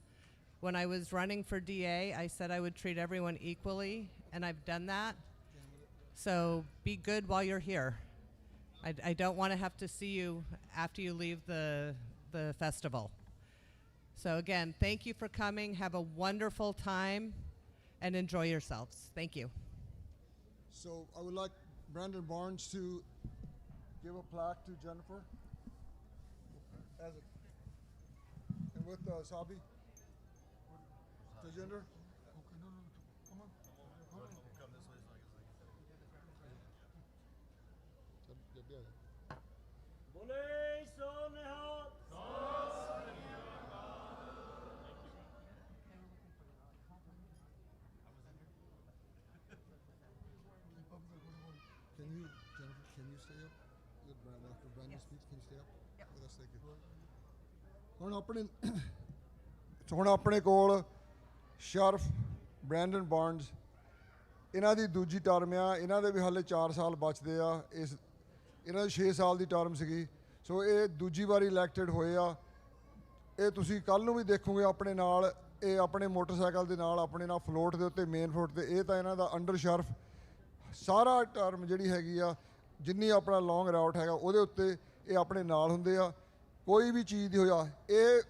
When I was running for DA, I said I would treat everyone equally, and I've done that. So be good while you're here. I don't want to have to see you after you leave the festival. So again, thank you for coming. Have a wonderful time and enjoy yourselves. Thank you. So I would like Brandon Barnes to give a plaque to Jennifer. And with Sabi, Tejinder. Come on. Can you stay up? After Brandon speaks, can you stay up? Yep. Let's take it. ਹੁਣ ਆਪਣੇ ਕੋਲ Surf Brandon ਬਾਰਨਸ, ਇਹਨਾਂ ਦੀ ਦੂਜੀ term ਆ, ਇਹਨਾਂ ਦੇ ਵੀ ਹਾਲੇ 4 ਸਾਲ ਬਚਦੇ ਆ। ਇਹਨਾਂ ਦੀ 6 ਸਾਲ ਦੀ ਟਰਮ ਸੀਗੀ, ਸੋ ਇਹ ਦੂਜੀ ਵਾਰੀ ਇਲੈਕਟਡ ਹੋਏ ਆ। ਇਹ ਤੁਸੀਂ ਕੱਲ੍ਹ ਨੂੰ ਵੀ ਦੇਖੋਗੇ ਆਪਣੇ ਨਾਲ, ਇਹ ਆਪਣੇ ਮੋਟਰਸਾਈਕਲ ਦੇ ਨਾਲ ਆਪਣੇ ਨਾਲ ਫਲੋਟ ਦੇ ਉੱਤੇ, ਮੇਨ ਫਲੋਟ 'ਤੇ। ਇਹ ਤਾਂ ਇਹਨਾਂ ਦਾ ਅੰਡਰ ਸ਼ਰਫ ਸਾਰਾ ਟਰਮ ਜਿਹੜੀ ਹੈਗੀ ਆ, ਜਿੰਨੀ ਆਪਣਾ ਲੌਂਗ ਰਾਊਟ ਹੈਗਾ ਉਹਦੇ ਉੱਤੇ ਇਹ ਆਪਣੇ ਨਾਲ ਹੁੰਦੇ ਆ। ਕੋਈ ਵੀ ਚੀਜ਼ ਦੀ ਹੋਇਆ ਇਹ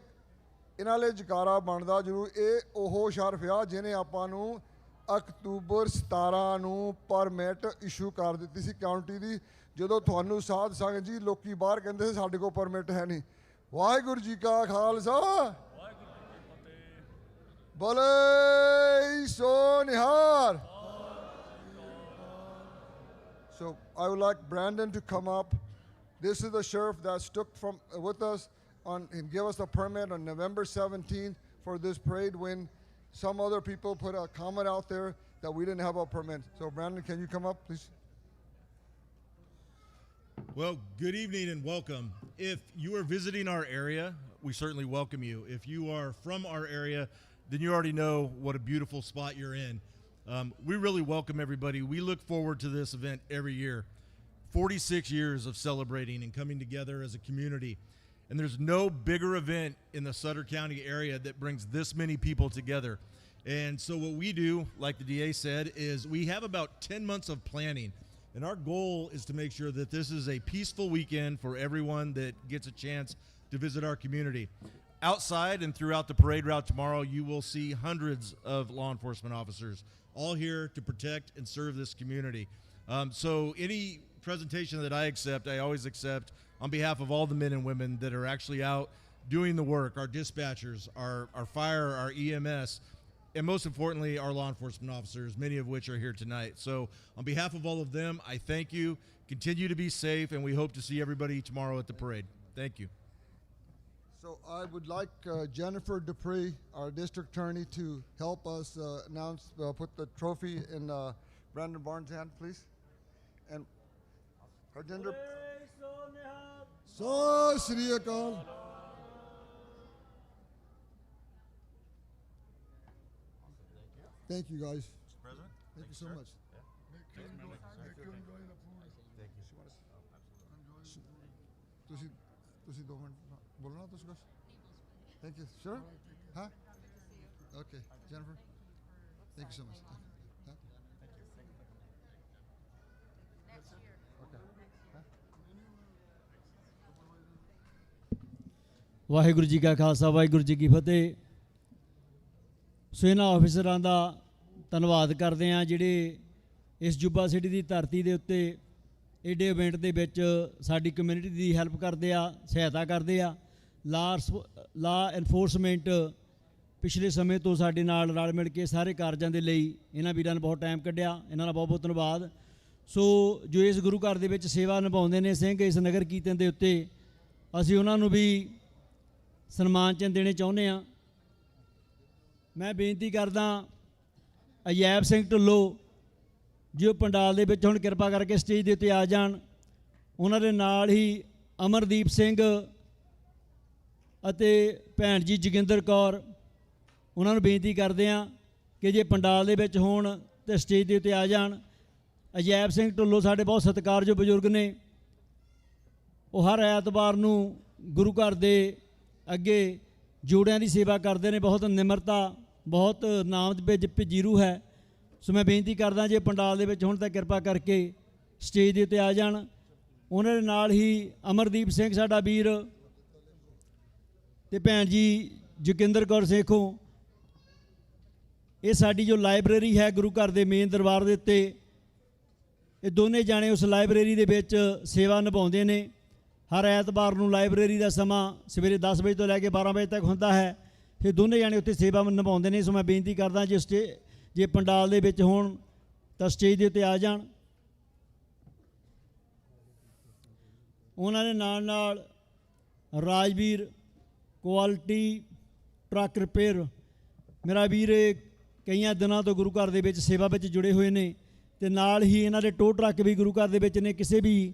ਇਹਨਾਂ ਲਈ ਜਕਾਰਾ ਬਣਦਾ ਜ਼ਰੂਰ। ਇਹ ਉਹ ਸ਼ਰਫ ਆ ਜਿਹਨੇ ਆਪਾਂ ਨੂੰ ਅਕਤੂਬਰ 17 ਨੂੰ ਪਰਮਿਟ ਇਸ਼ੂ ਕਰ ਦਿੱਤੀ ਸੀ ਕਾਊਂਟੀ ਦੀ, ਜਦੋਂ ਤੁਹਾਨੂੰ ਸਾਧ ਸੰਗਤ ਜੀ ਲੋਕੀ ਬਾਹਰ ਕਹਿੰਦੇ ਸੀ ਸਾਡੇ ਕੋਲ ਪਰਮਿਟ ਹੈ ਨਹੀਂ। ਵਾਹਿਗੁਰੂ ਜੀ ਕਾ ਖਾਲਸਾ, ਬੋਲੇ ਸੋ ਨਿਹਾਲ। So I would like Brandon to come up. This is the sheriff that stuck with us and gave us a permit on November 17th for this parade when some other people put a comment out there that we didn't have a permit. So Brandon, can you come up, please? Well, good evening and welcome. If you are visiting our area, we certainly welcome you. If you are from our area, then you already know what a beautiful spot you're in. We really welcome everybody. We look forward to this event every year. 46 years of celebrating and coming together as a community. And there's no bigger event in the Sutter County area that brings this many people together. And so what we do, like the DA said, is we have about 10 months of planning. And our goal is to make sure that this is a peaceful weekend for everyone that gets a chance to visit our community. Outside and throughout the parade route tomorrow, you will see hundreds of law enforcement officers, all here to protect and serve this community. So any presentation that I accept, I always accept on behalf of all the men and women that are actually out doing the work, our dispatchers, our fire, our EMS, and most importantly, our law enforcement officers, many of which are here tonight. So on behalf of all of them, I thank you. Continue to be safe, and we hope to see everybody tomorrow at the parade. Thank you. So I would like Jennifer Dupree, our district attorney, to help us announce, put the trophy in Brandon Barnes' hand, please. And Harjinder. So Shri Akal. Thank you, guys. Mr. President. Thank you so much. ਤੁਸੀਂ 2 minute ਬੋਲਣਾ ਤੁਸੀਂ ਕੁਝ? Thank you. Sure? Huh? Okay. Jennifer? Thank you so much. Huh? Waheguru ji ਕਾ ਖਾਲਸਾ, ਵਾਹਿਗੁਰੂ ਜੀ ਕੀ ਫਤਿਹ। ਸੋ ਇਹਨਾਂ ਆਫਿਸਰਾਂ ਦਾ ਧੰਨਵਾਦ ਕਰਦੇ ਹਾਂ ਜਿਹੜੇ ਇਸ ਜੁੱਬਾ ਸਿਟੀ ਦੀ ਧਰਤੀ ਦੇ ਉੱਤੇ ਏਡੇ ਇਵੈਂਟ ਦੇ ਵਿੱਚ ਸਾਡੀ ਕਮਿਊਨਿਟੀ ਦੀ ਹੈਲਪ ਕਰਦੇ ਆ, ਸਹਾਇਤਾ ਕਰਦੇ ਆ। ਲਾ ਐਨਫੋਰਸਮੈਂਟ ਪਿਛਲੇ ਸਮੇਂ ਤੋਂ ਸਾਡੇ ਨਾਲ ਰਲ ਮਿਲ ਕੇ ਸਾਰੇ ਕਾਰਜਾਂ ਦੇ ਲਈ ਇਹਨਾਂ ਵੀਰਾਂ ਨੇ ਬਹੁਤ ਟਾਈਮ ਕੱਢਿਆ, ਇਹਨਾਂ ਦਾ ਬਹੁਤ ਬਹੁਤ ਧੰਨਵਾਦ। ਸੋ ਜੋ ਇਸ ਗੁਰੂ ਘਰ ਦੇ ਵਿੱਚ ਸੇਵਾ ਨਿਭਾਉਂਦੇ ਨੇ ਸਿੰਘ ਇਸ ਨਗਰ ਕੀਰਤਨ ਦੇ ਉੱਤੇ, ਅਸੀਂ ਉਹਨਾਂ ਨੂੰ ਵੀ ਸਨਮਾਨ ਚਿੰਨ੍ਹ ਦੇਣੇ ਚਾਹੁੰਦੇ ਹਾਂ। ਮੈਂ ਬੇਨਤੀ ਕਰਦਾ ਅਜੈਬ ਸਿੰਘ ਢਿੱਲੋਂ ਜੋ ਪੰਡਾਲ ਦੇ ਵਿੱਚ ਹੁਣ ਕਿਰਪਾ ਕਰਕੇ ਸਟੇਜ ਦੇ ਉੱਤੇ ਆ ਜਾਣ। ਉਹਨਾਂ ਦੇ ਨਾਲ ਹੀ ਅਮਰਦੀਪ ਸਿੰਘ ਅਤੇ ਭੈਣ ਜੀ ਜੋਗਿੰਦਰ ਕੌਰ, ਉਹਨਾਂ ਨੂੰ ਬੇਨਤੀ ਕਰਦੇ ਹਾਂ ਕਿ ਜੇ ਪੰਡਾਲ ਦੇ ਵਿੱਚ ਹੋਣ ਤਾਂ ਸਟੇਜ ਦੇ ਉੱਤੇ ਆ ਜਾਣ। ਅਜੈਬ ਸਿੰਘ ਢਿੱਲੋਂ ਸਾਡੇ ਬਹੁਤ ਸਤਿਕਾਰਯੋਗ ਬਜ਼ੁਰਗ ਨੇ। ਉਹ ਹਰ ਐਤਵਾਰ ਨੂੰ ਗੁਰੂ ਘਰ ਦੇ ਅੱਗੇ ਜੋੜਿਆਂ ਦੀ ਸੇਵਾ ਕਰਦੇ ਨੇ। ਬਹੁਤ ਨਿਮਰਤਾ, ਬਹੁਤ ਨਾਮ ਦੇ ਵਿੱਚ ਭਿੱਜੀ ਰੂਹ ਹੈ। ਸੋ ਮੈਂ ਬੇਨਤੀ ਕਰਦਾ ਜੇ ਪੰਡਾਲ ਦੇ ਵਿੱਚ ਹੁਣ ਤਾਂ ਕਿਰਪਾ ਕਰਕੇ ਸਟੇਜ ਦੇ ਉੱਤੇ ਆ ਜਾਣ। ਉਹਨਾਂ ਦੇ ਨਾਲ ਹੀ ਅਮਰਦੀਪ ਸਿੰਘ ਸਾਡਾ ਵੀਰ ਤੇ ਭੈਣ ਜੀ ਜੋਗਿੰਦਰ ਕੌਰ ਸੇਖੋਂ। ਇਹ ਸਾਡੀ ਜੋ ਲਾਇਬ੍ਰੇਰੀ ਹੈ ਗੁਰੂ ਘਰ ਦੇ ਮੇਨ ਦਰਬਾਰ ਦੇ ਉੱਤੇ, ਇਹ ਦੋਨੇ ਜਾਣੇ ਉਸ ਲਾਇਬ੍ਰੇਰੀ ਦੇ ਵਿੱਚ ਸੇਵਾ ਨਿਭਾਉਂਦੇ ਨੇ। ਹਰ ਐਤਵਾਰ ਨੂੰ ਲਾਇਬ੍ਰੇਰੀ ਦਾ ਸਮਾਂ ਸਵੇਰੇ 10 ਵਜੇ ਤੋਂ ਲੈ ਕੇ 12 ਵਜੇ ਤੱਕ ਹੁੰਦਾ ਹੈ। ਫਿਰ ਦੋਨੇ ਜਾਣੇ ਉੱਥੇ ਸੇਵਾ ਨਿਭਾਉਂਦੇ ਨੇ। ਸੋ ਮੈਂ ਬੇਨਤੀ ਕਰਦਾ ਜੇ ਪੰਡਾਲ ਦੇ ਵਿੱਚ ਹੋਣ ਤਾਂ ਸਟੇਜ ਦੇ ਉੱਤੇ ਆ ਜਾਣ। ਉਹਨਾਂ ਦੇ ਨਾਲ ਨਾਲ ਰਾਜਵੀਰ ਕੁਆਲਿਟੀ ਟਰੱਕ ਰਿਪੇਅਰ, ਮੇਰਾ ਵੀਰ ਕਈਆਂ ਦਿਨਾਂ ਤੋਂ ਗੁਰੂ ਘਰ ਦੇ ਵਿੱਚ ਸੇਵਾ ਵਿੱਚ ਜੁੜੇ ਹੋਏ ਨੇ। ਅਤੇ ਨਾਲ ਹੀ ਇਹਨਾਂ ਦੇ ਟੋ ਟਰੱਕ ਵੀ ਗੁਰੂ ਘਰ ਦੇ ਵਿੱਚ ਨੇ। ਕਿਸੇ ਵੀ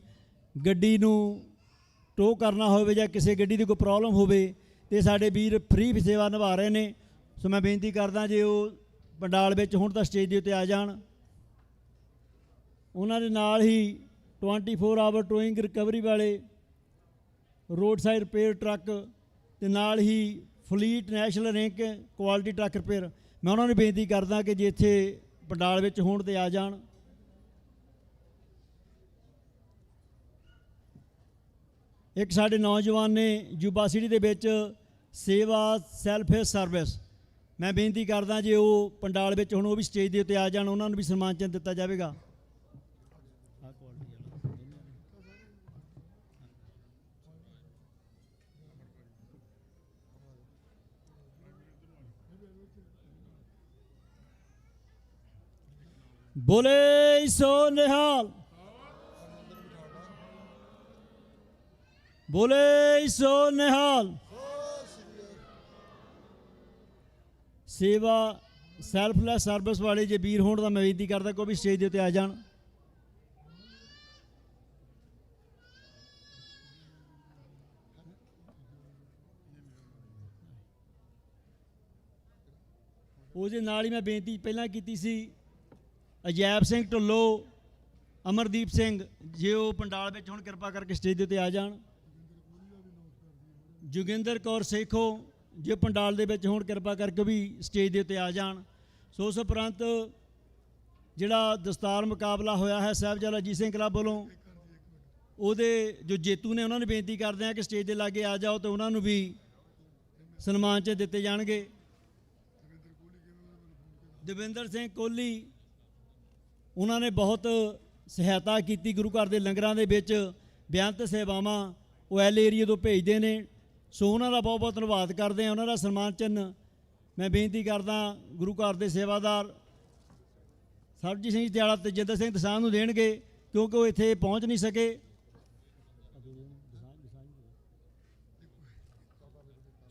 ਗੱਡੀ ਨੂੰ ਟੋ ਕਰਨਾ ਹੋਵੇ ਜਾਂ ਕਿਸੇ ਗੱਡੀ ਦੀ ਕੋਈ ਪ੍ਰੋਬਲਮ ਹੋਵੇ ਤੇ ਸਾਡੇ ਵੀਰ ਫ੍ਰੀ ਸੇਵਾ ਨਿਭਾ ਰਹੇ ਨੇ। ਸੋ ਮੈਂ ਬੇਨਤੀ ਕਰਦਾ ਜੇ ਉਹ ਪੰਡਾਲ ਵਿੱਚ ਹੁਣ ਤਾਂ ਸਟੇਜ ਦੇ ਉੱਤੇ ਆ ਜਾਣ। ਉਹਨਾਂ ਦੇ ਨਾਲ ਹੀ 24 ਆਵਰ ਟੋਇੰਗ ਰਿਕਵਰੀ ਵਾਲੇ ਰੋਡ ਸਾਈਡ ਰਿਪੇਅਰ ਟਰੱਕ ਤੇ ਨਾਲ ਹੀ fleet national rank quality truck repair, ਮੈਂ ਉਹਨਾਂ ਨੂੰ ਬੇਨਤੀ ਕਰਦਾ ਕਿ ਜੇ ਇੱਥੇ ਪੰਡਾਲ ਵਿੱਚ ਹੋਣ ਤੇ ਆ ਜਾਣ। ਇੱਕ ਸਾਡੇ ਨੌਜਵਾਨ ਨੇ ਯੂਬਾ ਸਿਟੀ ਦੇ ਵਿੱਚ ਸੇਵਾ ਸੈਲਫ ਸਰਵਿਸ, ਮੈਂ ਬੇਨਤੀ ਕਰਦਾ ਜੇ ਉਹ ਪੰਡਾਲ ਵਿੱਚ ਹੁਣ ਉਹ ਵੀ ਸਟੇਜ ਦੇ ਉੱਤੇ ਆ ਜਾਣ, ਉਹਨਾਂ ਨੂੰ ਵੀ ਸਨਮਾਨ ਚਿੰਨ੍ਹ ਦਿੱਤਾ ਜਾਵੇਗਾ। ਬੋਲੇ ਸੋ ਨਿਹਾਲ, ਬੋਲੇ ਸੋ ਨਿਹਾਲ। ਸੇਵਾ ਸੈਲਫਲੈਸ ਸਰਵਿਸ ਵਾਲੇ ਜੇ ਵੀਰ ਹੋਣ ਤਾਂ ਮੈਂ ਬੇਨਤੀ ਕਰਦਾ ਕੋਈ ਵੀ ਸਟੇਜ ਦੇ ਉੱਤੇ ਆ ਜਾਣ। ਉਹਦੇ ਨਾਲ ਹੀ ਮੈਂ ਬੇਨਤੀ ਪਹਿਲਾਂ ਕੀਤੀ ਸੀ, ਅਜੈਬ ਸਿੰਘ ਢਿੱਲੋਂ, ਅਮਰਦੀਪ ਸਿੰਘ ਜੇ ਉਹ ਪੰਡਾਲ ਵਿੱਚ ਹੁਣ ਕਿਰਪਾ ਕਰਕੇ ਸਟੇਜ ਦੇ ਉੱਤੇ ਆ ਜਾਣ। ਜੋਗਿੰਦਰ ਕੌਰ ਸੇਖੋ ਜੇ ਪੰਡਾਲ ਦੇ ਵਿੱਚ ਹੁਣ ਕਿਰਪਾ ਕਰਕੇ ਵੀ ਸਟੇਜ ਦੇ ਉੱਤੇ ਆ ਜਾਣ। ਸੋ ਉਸ ਉਪਰੰਤ ਜਿਹੜਾ ਦਸਤਾਰ ਮੁਕਾਬਲਾ ਹੋਇਆ ਹੈ ਸਾਹਿਬਜ਼ਾਦਾ ਅਜੀਤ ਸਿੰਘ ਕਲੱਬ ਵੱਲੋਂ, ਉਹਦੇ ਜੋ ਜੇਤੂ ਨੇ ਉਹਨਾਂ ਨੂੰ ਬੇਨਤੀ ਕਰਦੇ ਹਾਂ ਕਿ ਸਟੇਜ ਦੇ ਲਾਗੇ ਆ ਜਾਓ ਤੇ ਉਹਨਾਂ ਨੂੰ ਵੀ ਸਨਮਾਨ 'ਚ ਦਿੱਤੇ ਜਾਣਗੇ। ਦਵਿੰਦਰ ਸਿੰਘ ਕੋਹਲੀ, ਉਹਨਾਂ ਨੇ ਬਹੁਤ ਸਹਾਇਤਾ ਕੀਤੀ ਗੁਰੂ ਘਰ ਦੇ ਲੰਗਰਾਂ ਦੇ ਵਿੱਚ, ਬੇਅੰਤ ਸੇਵਾਵਾਂ ਉਹ ਐਲ ਏਰੀਏ ਤੋਂ ਭੇਜਦੇ ਨੇ। ਸੋ ਉਹਨਾਂ ਦਾ ਬਹੁਤ ਬਹੁਤ ਧੰਨਵਾਦ ਕਰਦੇ ਹਾਂ। ਉਹਨਾਂ ਦਾ ਸਨਮਾਨ ਚਿੰਨ੍ਹ ਮੈਂ ਬੇਨਤੀ ਕਰਦਾ ਗੁਰੂ ਘਰ ਦੇ ਸੇਵਾਦਾਰ ਸਰਬਜੀਤ ਸਿੰਘ ਦਿਆਲਾ ਤੇ ਜਿੰਦਰ ਸਿੰਘ ਦਸਾਂਝ ਨੂੰ ਦੇਣਗੇ, ਕਿਉਂਕਿ ਉਹ ਇੱਥੇ ਪਹੁੰਚ ਨਹੀਂ ਸਕੇ।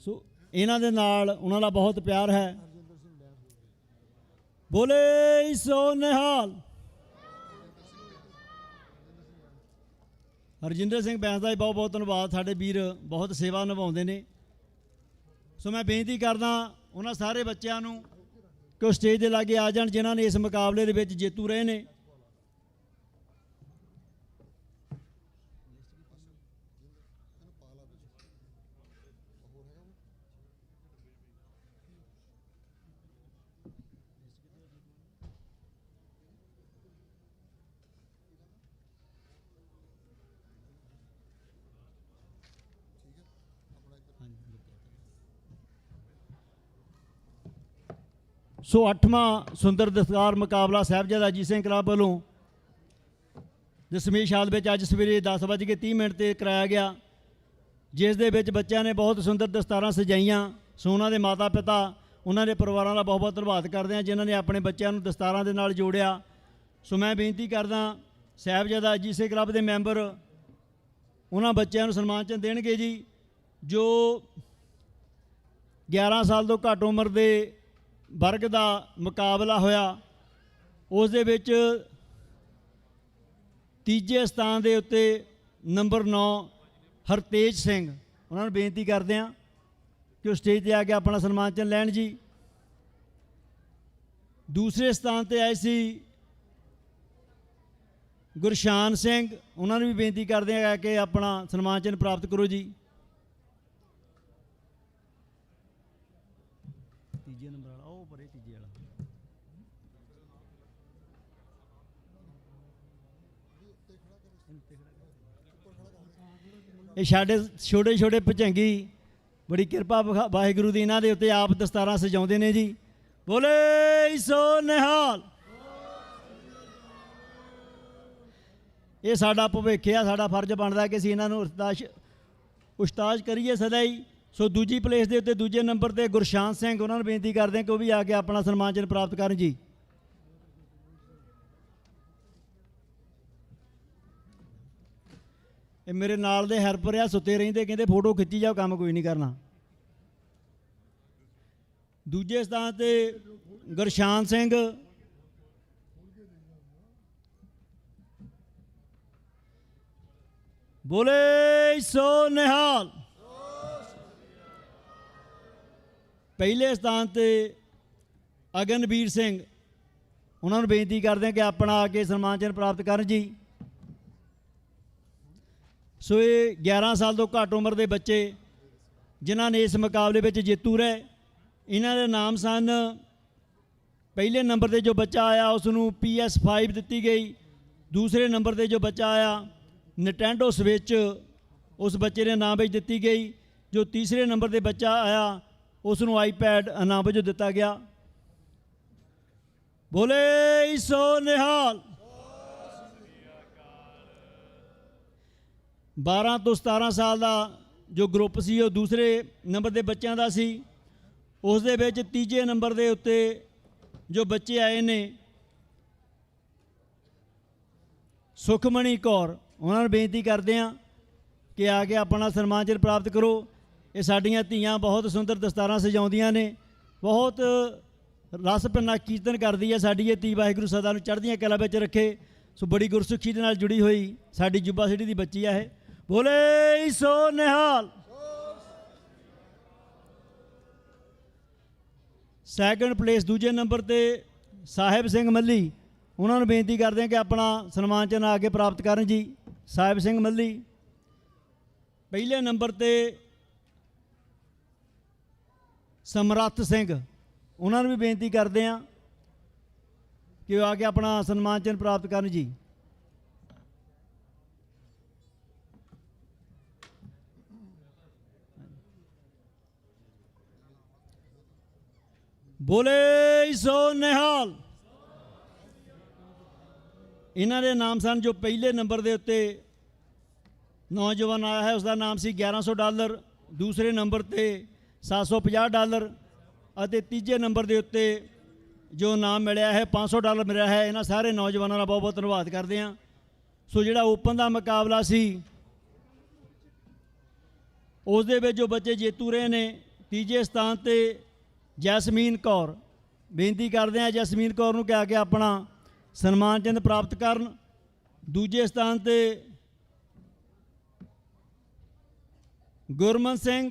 ਸੋ ਇਹਨਾਂ ਦੇ ਨਾਲ ਉਹਨਾਂ ਦਾ ਬਹੁਤ ਪਿਆਰ ਹੈ। ਬੋਲੇ ਸੋ ਨਿਹਾਲ। ਹਰਜਿੰਦਰ ਸਿੰਘ ਬੈਂਸ ਦਾ ਬਹੁਤ ਬਹੁਤ ਧੰਨਵਾਦ, ਸਾਡੇ ਵੀਰ ਬਹੁਤ ਸੇਵਾ ਨਿਭਾਉਂਦੇ ਨੇ। ਸੋ ਮੈਂ ਬੇਨਤੀ ਕਰਦਾ ਉਹਨਾਂ ਸਾਰੇ ਬੱਚਿਆਂ ਨੂੰ ਕਿ ਉਹ ਸਟੇਜ ਦੇ ਲਾਗੇ ਆ ਜਾਣ ਜਿਨ੍ਹਾਂ ਨੇ ਇਸ ਮੁਕਾਬਲੇ ਦੇ ਵਿੱਚ ਜੇਤੂ ਰਹੇ ਨੇ। ਸੋ 8ਵਾਂ ਸੁੰਦਰ ਦਸਤਾਰ ਮੁਕਾਬਲਾ ਸਾਹਿਬਜ਼ਾਦਾ ਅਜੀਤ ਸਿੰਘ ਕਲੱਬ ਵੱਲੋਂ ਦਸਮੇਸ਼ ਹਾਲ ਵਿੱਚ ਅੱਜ ਸਵੇਰੇ 10:30 'ਤੇ ਕਰਾਇਆ ਗਿਆ, ਜਿਸ ਦੇ ਵਿੱਚ ਬੱਚਿਆਂ ਨੇ ਬਹੁਤ ਸੁੰਦਰ ਦਸਤਾਰਾਂ ਸਜਾਈਆਂ। ਸੋ ਉਹਨਾਂ ਦੇ ਮਾਤਾ ਪਿਤਾ, ਉਹਨਾਂ ਦੇ ਪਰਿਵਾਰਾਂ ਦਾ ਬਹੁਤ ਬਹੁਤ ਧੰਨਵਾਦ ਕਰਦੇ ਹਾਂ ਜਿਨ੍ਹਾਂ ਨੇ ਆਪਣੇ ਬੱਚਿਆਂ ਨੂੰ ਦਸਤਾਰਾਂ ਦੇ ਨਾਲ ਜੋੜਿਆ। ਸੋ ਮੈਂ ਬੇਨਤੀ ਕਰਦਾ ਸਾਹਿਬਜ਼ਾਦਾ ਅਜੀਤ ਸਿੰਘ ਕਲੱਬ ਦੇ ਮੈਂਬਰ ਉਹਨਾਂ ਬੱਚਿਆਂ ਨੂੰ ਸਨਮਾਨ ਚਿੰਨ੍ਹ ਦੇਣਗੇ ਜੀ, ਜੋ 11 ਸਾਲ ਤੋਂ ਘੱਟ ਉਮਰ ਦੇ ਵਰਗ ਦਾ ਮੁਕਾਬਲਾ ਹੋਇਆ। ਉਸ ਦੇ ਵਿੱਚ ਤੀਜੇ ਸਥਾਨ ਦੇ ਉੱਤੇ ਨੰਬਰ 9 ਹਰਤੇਜ ਸਿੰਘ, ਉਹਨਾਂ ਨੂੰ ਬੇਨਤੀ ਕਰਦੇ ਹਾਂ ਕਿ ਉਹ ਸਟੇਜ 'ਤੇ ਆ ਕੇ ਆਪਣਾ ਸਨਮਾਨ ਚਿੰਨ੍ਹ ਲੈਣ ਜੀ। ਦੂਸਰੇ ਸਥਾਨ 'ਤੇ ਆਏ ਸੀ ਗੁਰਸ਼ਾਨ ਸਿੰਘ, ਉਹਨਾਂ ਨੂੰ ਵੀ ਬੇਨਤੀ ਕਰਦੇ ਹਾਂ ਕਿ ਆਪਣਾ ਸਨਮਾਨ ਚਿੰਨ੍ਹ ਪ੍ਰਾਪਤ ਕਰੋ ਜੀ। ਤੀਜੇ ਨੰਬਰ ਵਾਲਾ ਉਹ ਪਰੇ, ਤੀਜੇ ਵਾਲਾ ਇਹ ਸਾਡੇ ਛੋਟੇ ਛੋਟੇ ਭੁਜੰਗੀ, ਬੜੀ ਕਿਰਪਾ ਵਾਹਿਗੁਰੂ ਦੀ ਇਹਨਾਂ ਦੇ ਉੱਤੇ, ਆਪ ਦਸਤਾਰਾਂ ਸਜਾਉਂਦੇ ਨੇ ਜੀ। ਬੋਲੇ ਸੋ ਨਿਹਾਲ। ਇਹ ਸਾਡਾ ਭਵਿੱਖ ਆ, ਸਾਡਾ ਫਰਜ਼ ਬਣਦਾ ਕਿ ਅਸੀਂ ਇਹਨਾਂ ਨੂੰ ਉਸਤਾਦ ਕਰੀਏ ਸਦਾ ਹੀ। ਸੋ ਦੂਜੀ ਪਲੇਸ ਦੇ ਉੱਤੇ ਦੂਜੇ ਨੰਬਰ 'ਤੇ ਗੁਰਸ਼ਾਨ ਸਿੰਘ, ਉਹਨਾਂ ਨੂੰ ਬੇਨਤੀ ਕਰਦੇ ਹਾਂ ਕਿ ਉਹ ਵੀ ਆ ਕੇ ਆਪਣਾ ਸਨਮਾਨ ਚਿੰਨ੍ਹ ਪ੍ਰਾਪਤ ਕਰਨ ਜੀ। ਇਹ ਮੇਰੇ ਨਾਲ ਦੇ ਹੈਲਪਰ ਆ, ਸੁੱਤੇ ਰਹਿੰਦੇ, ਕਹਿੰਦੇ ਫੋਟੋ ਖਿੱਚੀ ਜਾਓ, ਕੰਮ ਕੋਈ ਨਹੀਂ ਕਰਨਾ। ਦੂਜੇ ਸਥਾਨ 'ਤੇ ਗੁਰਸ਼ਾਨ ਸਿੰਘ, ਬੋਲੇ ਸੋ ਨਿਹਾਲ। ਪਹਿਲੇ ਸਥਾਨ ਤੇ ਅਗਨਵੀਰ ਸਿੰਘ, ਉਹਨਾਂ ਨੂੰ ਬੇਨਤੀ ਕਰਦੇ ਹਾਂ ਕਿ ਆਪਣਾ ਆ ਕੇ ਸਨਮਾਨ ਚਿੰਨ੍ਹ ਪ੍ਰਾਪਤ ਕਰਨ ਜੀ। ਸੋ ਇਹ 11 ਸਾਲ ਤੋਂ ਘੱਟ ਉਮਰ ਦੇ ਬੱਚੇ ਜਿਨ੍ਹਾਂ ਨੇ ਇਸ ਮੁਕਾਬਲੇ ਵਿੱਚ ਜੇਤੂ ਰਹੇ। ਇਹਨਾਂ ਦੇ ਨਾਮ ਸਨ, ਪਹਿਲੇ ਨੰਬਰ ਤੇ ਜੋ ਬੱਚਾ ਆਇਆ ਉਸ ਨੂੰ PS5 ਦਿੱਤੀ ਗਈ। ਦੂਸਰੇ ਨੰਬਰ ਤੇ ਜੋ ਬੱਚਾ ਆਇਆ ਨਿਟੈਂਡੋ ਸਵਿਚ ਉਸ ਬੱਚੇ ਦੇ ਨਾਮ ਵਿੱਚ ਦਿੱਤੀ ਗਈ। ਜੋ ਤੀਸਰੇ ਨੰਬਰ ਤੇ ਬੱਚਾ ਆਇਆ ਉਸ ਨੂੰ iPad ਇਨਾਮ ਵਜੋਂ ਦਿੱਤਾ ਗਿਆ। ਬੋਲੇ ਸੋ ਨਿਹਾਲ। 12 ਤੋਂ 17 ਸਾਲ ਦਾ ਜੋ ਗਰੁੱਪ ਸੀ ਉਹ ਦੂਸਰੇ ਨੰਬਰ ਦੇ ਬੱਚਿਆਂ ਦਾ ਸੀ। ਉਸ ਦੇ ਵਿੱਚ ਤੀਜੇ ਨੰਬਰ ਦੇ ਉੱਤੇ ਜੋ ਬੱਚੇ ਆਏ ਨੇ ਸੁਖਮਣੀ ਕੌਰ, ਉਹਨਾਂ ਨੂੰ ਬੇਨਤੀ ਕਰਦੇ ਹਾਂ ਕਿ ਆ ਕੇ ਆਪਣਾ ਸਨਮਾਨ ਚਿੰਨ੍ਹ ਪ੍ਰਾਪਤ ਕਰੋ। ਇਹ ਸਾਡੀਆਂ ਧੀਆਂ ਬਹੁਤ ਸੁੰਦਰ ਦਸਤਾਰਾਂ ਸਜਾਉਂਦੀਆਂ ਨੇ, ਬਹੁਤ ਰਸ ਭਿੰਨਾ ਕੀਰਤਨ ਕਰਦੀ ਹੈ ਸਾਡੀ ਇਹ ਧੀ। ਵਾਹਿਗੁਰੂ ਸਦਾ ਨੂੰ ਚੜ੍ਹਦੀਆਂ ਕਲਾ ਵਿੱਚ ਰੱਖੇ। ਸੋ ਬੜੀ ਗੁਰਸਿੱਖੀ ਦੇ ਨਾਲ ਜੁੜੀ ਹੋਈ ਸਾਡੀ ਜੁੱਬਾ ਸਿਟੀ ਦੀ ਬੱਚੀ ਆ ਇਹ। ਬੋਲੇ ਸੋ ਨਿਹਾਲ। ਸੈਕੰਡ ਪਲੇਸ ਦੂਜੇ ਨੰਬਰ ਤੇ ਸਾਹਿਬ ਸਿੰਘ ਮੱਲੀ, ਉਹਨਾਂ ਨੂੰ ਬੇਨਤੀ ਕਰਦੇ ਹਾਂ ਕਿ ਆਪਣਾ ਸਨਮਾਨ ਚਿੰਨ੍ਹ ਆ ਕੇ ਪ੍ਰਾਪਤ ਕਰਨ ਜੀ। ਸਾਹਿਬ ਸਿੰਘ ਮੱਲੀ। ਪਹਿਲੇ ਨੰਬਰ ਤੇ ਸਮਰੱਥ ਸਿੰਘ, ਉਹਨਾਂ ਨੂੰ ਵੀ ਬੇਨਤੀ ਕਰਦੇ ਹਾਂ ਕਿ ਉਹ ਆ ਕੇ ਆਪਣਾ ਸਨਮਾਨ ਚਿੰਨ੍ਹ ਪ੍ਰਾਪਤ ਕਰਨ ਜੀ। ਬੋਲੇ ਸੋ ਨਿਹਾਲ। ਇਹਨਾਂ ਦੇ ਨਾਮ ਸਨ, ਜੋ ਪਹਿਲੇ ਨੰਬਰ ਦੇ ਉੱਤੇ ਨੌਜਵਾਨ ਆਇਆ ਹੈ ਉਸ ਦਾ ਨਾਮ ਸੀ $1100, ਦੂਸਰੇ ਨੰਬਰ ਤੇ $750 ਅਤੇ ਤੀਜੇ ਨੰਬਰ ਦੇ ਉੱਤੇ ਜੋ ਨਾਮ ਮਿਲਿਆ ਹੈ $500 ਮਿਲਿਆ ਹੈ। ਇਹਨਾਂ ਸਾਰੇ ਨੌਜਵਾਨਾਂ ਦਾ ਬਹੁਤ ਬਹੁਤ ਧੰਨਵਾਦ ਕਰਦੇ ਹਾਂ। ਸੋ ਜਿਹੜਾ ਓਪਨ ਦਾ ਮੁਕਾਬਲਾ ਸੀ ਉਸ ਦੇ ਵਿੱਚ ਜੋ ਬੱਚੇ ਜੇਤੂ ਰਹੇ ਨੇ, ਤੀਜੇ ਸਥਾਨ ਤੇ ਜੈਸਮੀਨ ਕੌਰ, ਬੇਨਤੀ ਕਰਦੇ ਹਾਂ ਜੈਸਮੀਨ ਕੌਰ ਨੂੰ ਕਹਿ ਕੇ ਆਪਣਾ ਸਨਮਾਨ ਚਿੰਨ੍ਹ ਪ੍ਰਾਪਤ ਕਰਨ। ਦੂਜੇ ਸਥਾਨ ਤੇ ਗੁਰਮਨ ਸਿੰਘ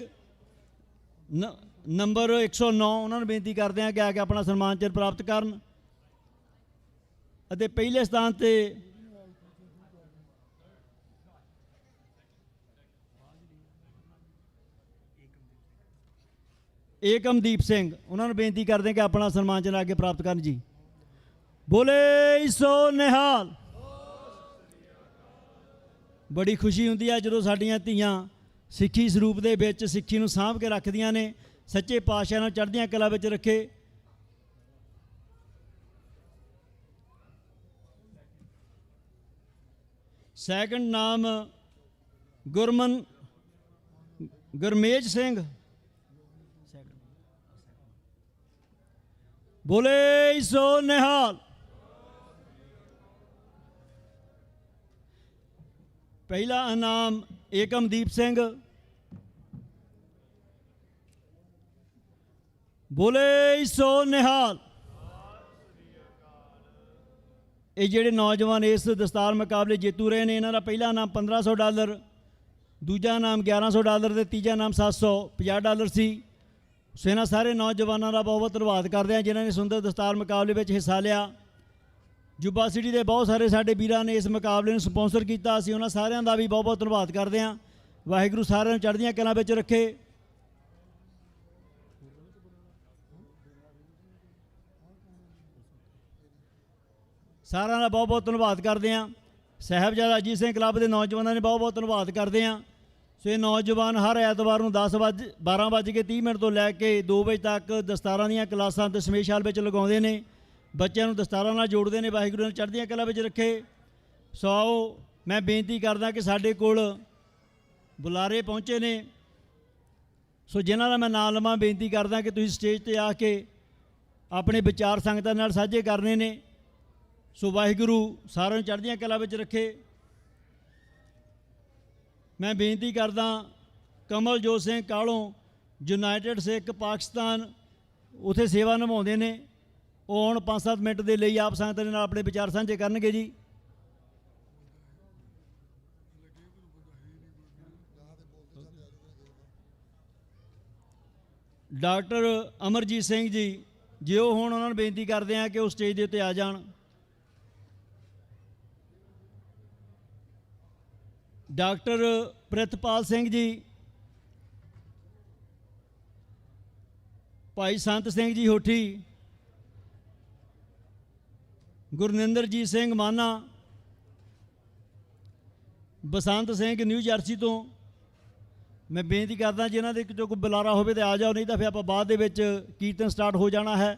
ਨੰਬਰ 109, ਉਹਨਾਂ ਨੂੰ ਬੇਨਤੀ ਕਰਦੇ ਹਾਂ ਕਿ ਆ ਕੇ ਆਪਣਾ ਸਨਮਾਨ ਚਿੰਨ੍ਹ ਪ੍ਰਾਪਤ ਕਰਨ। ਅਤੇ ਪਹਿਲੇ ਸਥਾਨ ਤੇ ਏਕਮਦੀਪ ਸਿੰਘ, ਉਹਨਾਂ ਨੂੰ ਬੇਨਤੀ ਕਰਦੇ ਕਿ ਆਪਣਾ ਸਨਮਾਨ ਚਿੰਨ੍ਹ ਆ ਕੇ ਪ੍ਰਾਪਤ ਕਰਨ ਜੀ। ਬੋਲੇ ਸੋ ਨਿਹਾਲ। ਬੜੀ ਖੁਸ਼ੀ ਹੁੰਦੀ ਹੈ ਜਦੋਂ ਸਾਡੀਆਂ ਧੀਆਂ ਸਿੱਖੀ ਸਰੂਪ ਦੇ ਵਿੱਚ ਸਿੱਖੀ ਨੂੰ ਸਾਂਭ ਕੇ ਰੱਖਦੀਆਂ ਨੇ। ਸੱਚੇ ਪਾਤਸ਼ਾਹ ਨੂੰ ਚੜ੍ਹਦੀਆਂ ਕਲਾ ਵਿੱਚ ਰੱਖੇ। ਸੈਕੰਡ ਨਾਮ ਗੁਰਮੇਜ ਸਿੰਘ। ਬੋਲੇ ਸੋ ਨਿਹਾਲ। ਪਹਿਲਾ ਇਨਾਮ ਏਕਮਦੀਪ ਸਿੰਘ। ਬੋਲੇ ਸੋ ਨਿਹਾਲ। ਇਹ ਜਿਹੜੇ ਨੌਜਵਾਨ ਇਸ ਦਸਤਾਰ ਮੁਕਾਬਲੇ ਜੇਤੂ ਰਹੇ ਨੇ, ਇਹਨਾਂ ਦਾ ਪਹਿਲਾ ਇਨਾਮ $1500, ਦੂਜਾ ਇਨਾਮ $1100 ਤੇ ਤੀਜਾ ਇਨਾਮ $750 ਸੀ। ਸੋ ਇਹਨਾਂ ਸਾਰੇ ਨੌਜਵਾਨਾਂ ਦਾ ਬਹੁਤ ਬਹੁਤ ਧੰਨਵਾਦ ਕਰਦੇ ਹਾਂ ਜਿਨ੍ਹਾਂ ਨੇ ਸੁੰਦਰ ਦਸਤਾਰ ਮੁਕਾਬਲੇ ਵਿੱਚ ਹਿੱਸਾ ਲਿਆ। ਜੁੱਬਾ ਸਿਟੀ ਦੇ ਬਹੁਤ ਸਾਰੇ ਸਾਡੇ ਵੀਰਾਂ ਨੇ ਇਸ ਮੁਕਾਬਲੇ ਨੂੰ ਸਪਾਂਸਰ ਕੀਤਾ। ਅਸੀਂ ਉਹਨਾਂ ਸਾਰਿਆਂ ਦਾ ਵੀ ਬਹੁਤ ਬਹੁਤ ਧੰਨਵਾਦ ਕਰਦੇ ਹਾਂ। ਵਾਹਿਗੁਰੂ ਸਾਰਿਆਂ ਨੂੰ ਚੜ੍ਹਦੀਆਂ ਕਲਾਂ ਵਿੱਚ ਰੱਖੇ। ਸਾਰਿਆਂ ਦਾ ਬਹੁਤ ਬਹੁਤ ਧੰਨਵਾਦ ਕਰਦੇ ਹਾਂ। ਸਾਹਿਬਜ਼ਾਦਾ ਅਜੀਤ ਸਿੰਘ ਕਲੱਬ ਦੇ ਨੌਜਵਾਨਾਂ ਨੇ ਬਹੁਤ ਬਹੁਤ ਧੰਨਵਾਦ ਕਰਦੇ ਹਾਂ। ਸੋ ਇਹ ਨੌਜਵਾਨ ਹਰ ਐਤਵਾਰ ਨੂੰ 12:30 ਤੋਂ ਲੈ ਕੇ 2 ਵਜੇ ਤੱਕ ਦਸਤਾਰਾਂ ਦੀਆਂ ਕਲਾਸਾਂ ਦਸ਼ਮੇਸ਼ ਹਾਲ ਵਿੱਚ ਲਗਾਉਂਦੇ ਨੇ। ਬੱਚਿਆਂ ਨੂੰ ਦਸਤਾਰਾਂ ਨਾਲ ਜੋੜਦੇ ਨੇ। ਵਾਹਿਗੁਰੂ ਨੂੰ ਚੜ੍ਹਦੀਆਂ ਕਲਾਂ ਵਿੱਚ ਰੱਖੇ। ਸੋ ਆਓ ਮੈਂ ਬੇਨਤੀ ਕਰਦਾ ਕਿ ਸਾਡੇ ਕੋਲ ਬੁਲਾਰੇ ਪਹੁੰਚੇ ਨੇ। ਸੋ ਜਿਨ੍ਹਾਂ ਦਾ ਮੈਂ ਨਾਮ ਲਵਾਂ, ਬੇਨਤੀ ਕਰਦਾ ਕਿ ਤੁਸੀਂ ਸਟੇਜ 'ਤੇ ਆ ਕੇ ਆਪਣੇ ਵਿਚਾਰ ਸੰਗਤਾਂ ਨਾਲ ਸਾਂਝੇ ਕਰਨੇ ਨੇ। ਸੋ ਵਾਹਿਗੁਰੂ ਸਾਰਿਆਂ ਨੂੰ ਚੜ੍ਹਦੀਆਂ ਕਲਾਂ ਵਿੱਚ ਰੱਖੇ। ਮੈਂ ਬੇਨਤੀ ਕਰਦਾ ਕਮਲਜੋਤ ਸਿੰਘ ਕਾਲੋਂ, ਯੂਨਾਈਟਿਡ ਸਿੱਖ ਪਾਕਿਸਤਾਨ, ਉੱਥੇ ਸੇਵਾ ਨਿਭਾਉਂਦੇ ਨੇ। ਉਹ ਹੁਣ 5-7 ਮਿੰਟ ਦੇ ਲਈ ਆਪ ਸੰਗਤ ਦੇ ਨਾਲ ਆਪਣੇ ਵਿਚਾਰ ਸਾਂਝੇ ਕਰਨਗੇ ਜੀ। ਡਾਕਟਰ ਅਮਰਜੀਤ ਸਿੰਘ ਜੀ, ਜੇ ਉਹ ਹੁਣ ਉਹਨਾਂ ਨੂੰ ਬੇਨਤੀ ਕਰਦੇ ਆ ਕਿ ਉਹ ਸਟੇਜ ਦੇ ਉੱਤੇ ਆ ਜਾਣ। ਡਾਕਟਰ ਪ੍ਰਿਤਪਾਲ ਸਿੰਘ ਜੀ, ਭਾਈ ਸੰਤ ਸਿੰਘ ਜੀ ਹੋਠੀ, ਗੁਰਨਿੰਦਰਜੀਤ ਸਿੰਘ ਮਾਨਾ, ਬਸੰਤ ਸਿੰਘ ਨਿਊ ਜਰਸੀ ਤੋਂ। ਮੈਂ ਬੇਨਤੀ ਕਰਦਾ ਜਿਨ੍ਹਾਂ ਦੇ ਜੋ ਕੋਈ ਬੁਲਾਰਾ ਹੋਵੇ ਤੇ ਆ ਜਾਓ, ਨਹੀਂ ਤਾਂ ਫਿਰ ਆਪਾਂ ਬਾਅਦ ਦੇ ਵਿੱਚ ਕੀਰਤਨ ਸਟਾਰਟ ਹੋ ਜਾਣਾ ਹੈ।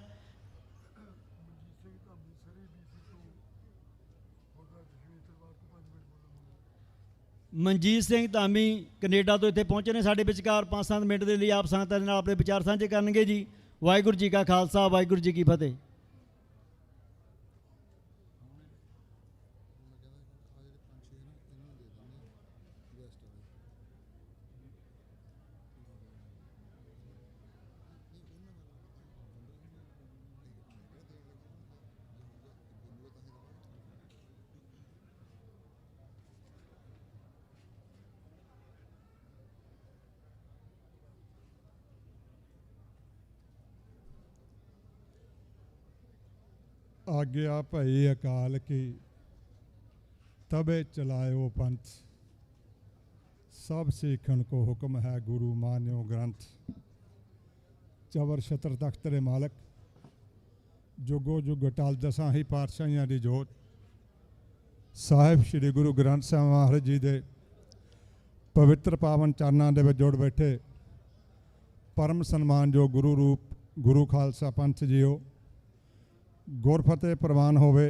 ਮਨਜੀਤ ਸਿੰਘ ਧਾਮੀ ਕੈਨੇਡਾ ਤੋਂ ਇੱਥੇ ਪਹੁੰਚੇ ਨੇ ਸਾਡੇ ਵਿਚਕਾਰ 5-7 ਮਿੰਟ ਦੇ ਲਈ ਆਪ ਸੰਗਤਾਂ ਦੇ ਨਾਲ ਆਪਣੇ ਵਿਚਾਰ ਸਾਂਝੇ ਕਰਨਗੇ ਜੀ। ਵਾਹਿਗੁਰੂ ਜੀ ਕਾ ਖਾਲਸਾ, ਵਾਹਿਗੁਰੂ ਜੀ ਕੀ ਫਤਿਹ। आज्ञा भई अकाल की तबे चलायो पंथ, सब सीखन को हुक्म है गुरु मान्यो ग्रंथ। चवर छत्र तख्त दे मालक, जुगो जुग अटल दसां ही पातशाहियां दी जोत, साहिब श्री गुरु ग्रंथ साहिब महाराज जी दे पवित्र पावन चरनां दे विच जुड़ बैठे परम सन्मान जो गुरु रूप गुरु खालसा पंथ जीओ, गुरफतेह प्रवान होवे।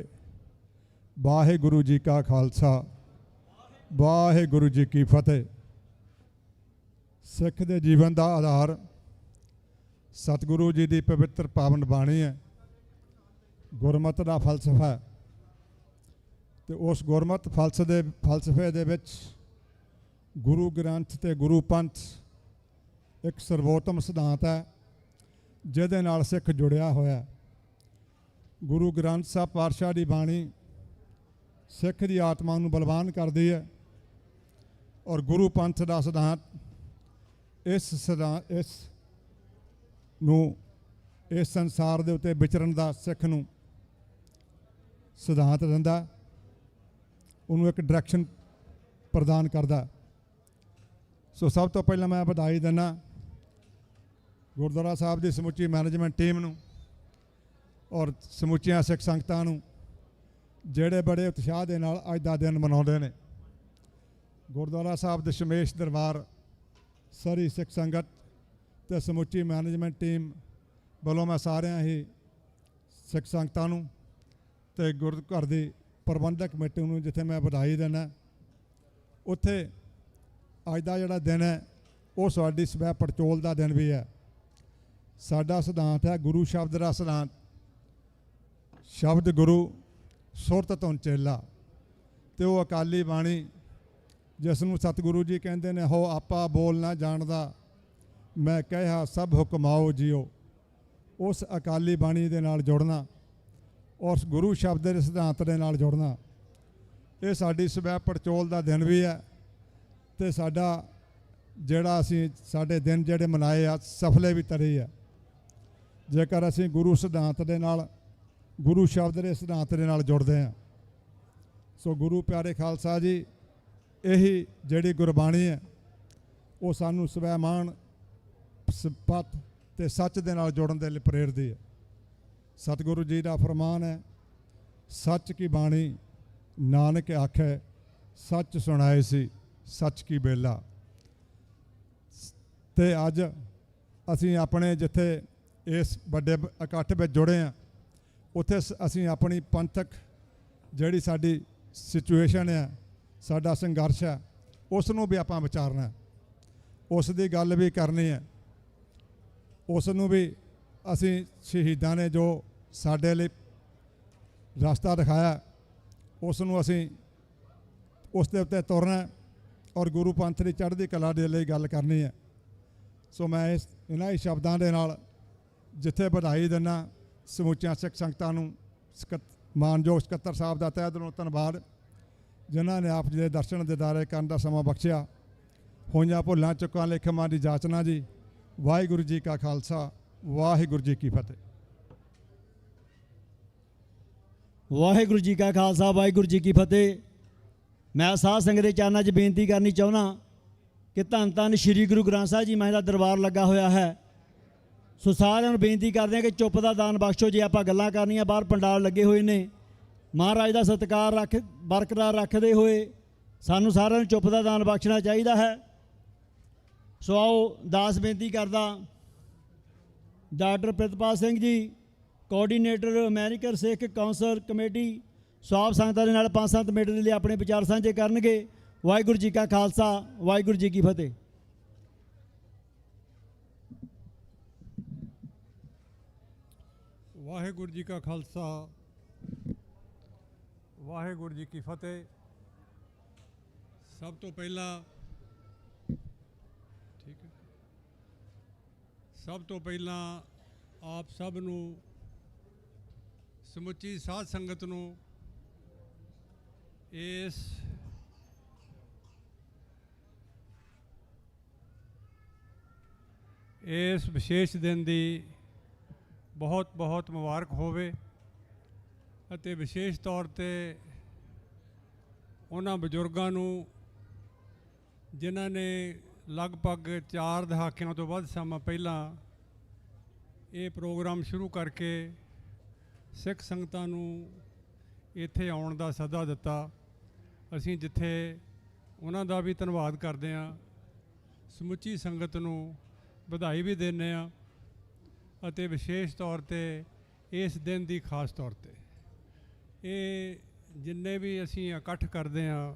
वाहिगुरु जी का खालसा, वाहिगुरु जी की फतेह। सिख दे जीवन का आधार सतगुरु जी की पवित्र पावन बाणी है, गुरमत का फलसफा है। तो उस गुरमत फलसफे दे विच गुरु ग्रंथ ते गुरु पंथ एक सर्वोत्तम सिद्धांत है जिहदे नाल सिख जुड़िया होया। गुरु ग्रंथ साहब पातशाह की बाणी सिख की आत्मा नूं बलवान करती है और गुरु पंथ का सिद्धांत इस संसार के उत्ते विचरण का सिख नूं सिद्धांत दिंदा, उन्होंने एक डायरैक्शन प्रदान करता। सो सब तो पहला मैं बधाई दिना गुरुद्वारा साहब की समुची मैनेजमेंट टीम नूं और समूचिया सिख संगतां नूं जिहड़े बड़े उत्साह दे नाल अज दा दिन मनाउंदे ने। गुरुद्वारा साहब दशमेश दरबार सारी सिख संगत ते समूची मैनेजमेंट टीम वालों मैं सारियां ही सिख संगतां नूं ते गुरु घर दी प्रबंधक कमेटी नूं जिथे मैं बधाई देना। उत्थे अज दा जिहड़ा दिन है वो साडी स्वै पड़चोल दा दिन भी है। साडा सिद्धांत है गुरु शब्द दा सिद्धांत, शब्द गुरु सुरत तो चेला। तो वो अकाली बाणी जिसनों सतगुरु जी कहते ने हो आपा बोल ना जानदा, मैं कहा सब हुक्माओ जियो। उस अकाली बाणी दे नाल जुड़ना और गुरु शब्द के सिद्धांत के नाल जुड़ना, ये साडी स्वै पड़चोल का दिन भी है। तो साडा जिहड़ा असीं साडे दिन जिहड़े मनाए आ सफले भी तरी है जेकर असीं गुरु सिद्धांत के नाल गुरु शब्द के सिद्धांत के नाल जुड़ते हैं। सो गुरु प्यारे खालसा जी यही जिहड़ी गुरबाणी है वो सानू स्वैमान पथ ते सच दे नाल जुड़न दे लई प्रेरदी है। सतगुरु जी का फरमान है सच की बाणी नानक आखे, सच सुनाए सी सच की बेला। ते अज असीं अपने जिथे इस बड़े इकट्ठ में जुड़े हैं उत्थे असीं अपनी पंथक जिहड़ी साडी सिचुएशन है, साडा संघर्ष है, उसनूं भी आपां विचारना है, उस दी गल भी करनी है। उसनूं भी असीं शहीदां ने जो साडे लई रास्ता दिखाया उसनूं असीं उस दे उत्ते तुरना और गुरु पंथ की चढ़दी कला दे लई गल करनी है। सो मैं इन्हां ही शब्दां दे नाल जिथे बधाई दिना समूचिया सिख संगतां नूं मानयोग सकत्तर साहब का तहे दिलों धन्नवाद जिन्हां ने आप जी के दर्शन दीदारे करन दा समां बख्शिया। होइयां भुल्लां चुक्कां लेखां दी जाचना जी ਵਾਹਿਗੁਰੂ ਜੀ ਕਾ ਖਾਲਸਾ ਵਾਹਿਗੁਰੂ ਜੀ ਕੀ ਫਤਿਹ। ਵਾਹਿਗੁਰੂ ਜੀ ਕਾ ਖਾਲਸਾ ਵਾਹਿਗੁਰੂ ਜੀ ਕੀ ਫਤਿਹ। ਮੈਂ ਸਾਧ ਸੰਗਤ ਦੇ ਚਰਨਾਂ 'ਚ ਬੇਨਤੀ ਕਰਨੀ ਚਾਹੁੰਦਾ ਕਿ ਧੰਨ ਧੰਨ ਸ਼੍ਰੀ ਗੁਰੂ ਗ੍ਰੰਥ ਸਾਹਿਬ ਜੀ ਮਹਾਰਾਜ ਦਾ ਦਰਬਾਰ ਲੱਗਾ ਹੋਇਆ ਹੈ। ਸੋ ਸਾਰਿਆਂ ਨੂੰ ਬੇਨਤੀ ਕਰਦੇ ਹਾਂ ਕਿ ਚੁੱਪ ਦਾ ਦਾਨ ਬਖਸ਼ੋ। ਜੇ ਆਪਾਂ ਗੱਲਾਂ ਕਰਨੀਆਂ, ਬਾਹਰ ਪੰਡਾਲ ਲੱਗੇ ਹੋਏ ਨੇ, ਮਹਾਰਾਜ ਦਾ ਸਤਿਕਾਰ ਬਰਕਰਾਰ ਰੱਖਦੇ ਹੋਏ ਸਾਨੂੰ ਸਾਰਿਆਂ ਨੂੰ ਚੁੱਪ ਦਾ ਦਾਨ ਬਖਸ਼ਣਾ ਚਾਹੀਦਾ ਹੈ। ਸੋ ਆਓ ਦਾਸ ਬੇਨਤੀ ਕਰਦਾ doctor Pritpal Singh ji, coordinator American ਸਿੱਖ ਕੌਂਸਲ ਕਮੇਟੀ, ਸੋ ਆਪ ਸੰਗਤਾਂ ਦੇ ਨਾਲ 5-7 ਮਿੰਟ ਦੇ ਲਈ ਆਪਣੇ ਵਿਚਾਰ ਸਾਂਝੇ ਕਰਨਗੇ। ਵਾਹਿਗੁਰੂ ਜੀ ਕਾ ਖਾਲਸਾ ਵਾਹਿਗੁਰੂ ਜੀ ਕੀ ਫਤਿਹ। ਵਾਹਿਗੁਰੂ ਜੀ ਕਾ ਖਾਲਸਾ ਵਾਹਿਗੁਰੂ ਜੀ ਕੀ ਫਤਿਹ। ਸਭ ਤੋਂ ਪਹਿਲਾਂ ਆਪ ਸਭ ਨੂੰ, ਸਮੁੱਚੀ ਸਾਧ ਸੰਗਤ ਨੂੰ ਇਸ ਵਿਸ਼ੇਸ਼ ਦਿਨ ਦੀ ਬਹੁਤ ਬਹੁਤ ਮੁਬਾਰਕ ਹੋਵੇ ਅਤੇ ਵਿਸ਼ੇਸ਼ ਤੌਰ 'ਤੇ ਉਹਨਾਂ ਬਜ਼ੁਰਗਾਂ ਨੂੰ ਜਿਨ੍ਹਾਂ ਨੇ ਲਗਭਗ 4 ਦਹਾਕਿਆਂ ਤੋਂ ਵੱਧ ਸਮਾਂ ਪਹਿਲਾਂ ਇਹ ਪ੍ਰੋਗਰਾਮ ਸ਼ੁਰੂ ਕਰਕੇ ਸਿੱਖ ਸੰਗਤਾਂ ਨੂੰ ਇੱਥੇ ਆਉਣ ਦਾ ਸੱਦਾ ਦਿੱਤਾ। ਅਸੀਂ ਜਿੱਥੇ ਉਹਨਾਂ ਦਾ ਵੀ ਧੰਨਵਾਦ ਕਰਦੇ ਹਾਂ, ਸਮੁੱਚੀ ਸੰਗਤ ਨੂੰ ਵਧਾਈ ਵੀ ਦਿੰਦੇ ਹਾਂ ਅਤੇ ਵਿਸ਼ੇਸ਼ ਤੌਰ 'ਤੇ ਇਸ ਦਿਨ ਦੀ ਖਾਸ ਤੌਰ 'ਤੇ ਇਹ ਜਿੰਨੇ ਵੀ ਅਸੀਂ ਇਕੱਠ ਕਰਦੇ ਹਾਂ,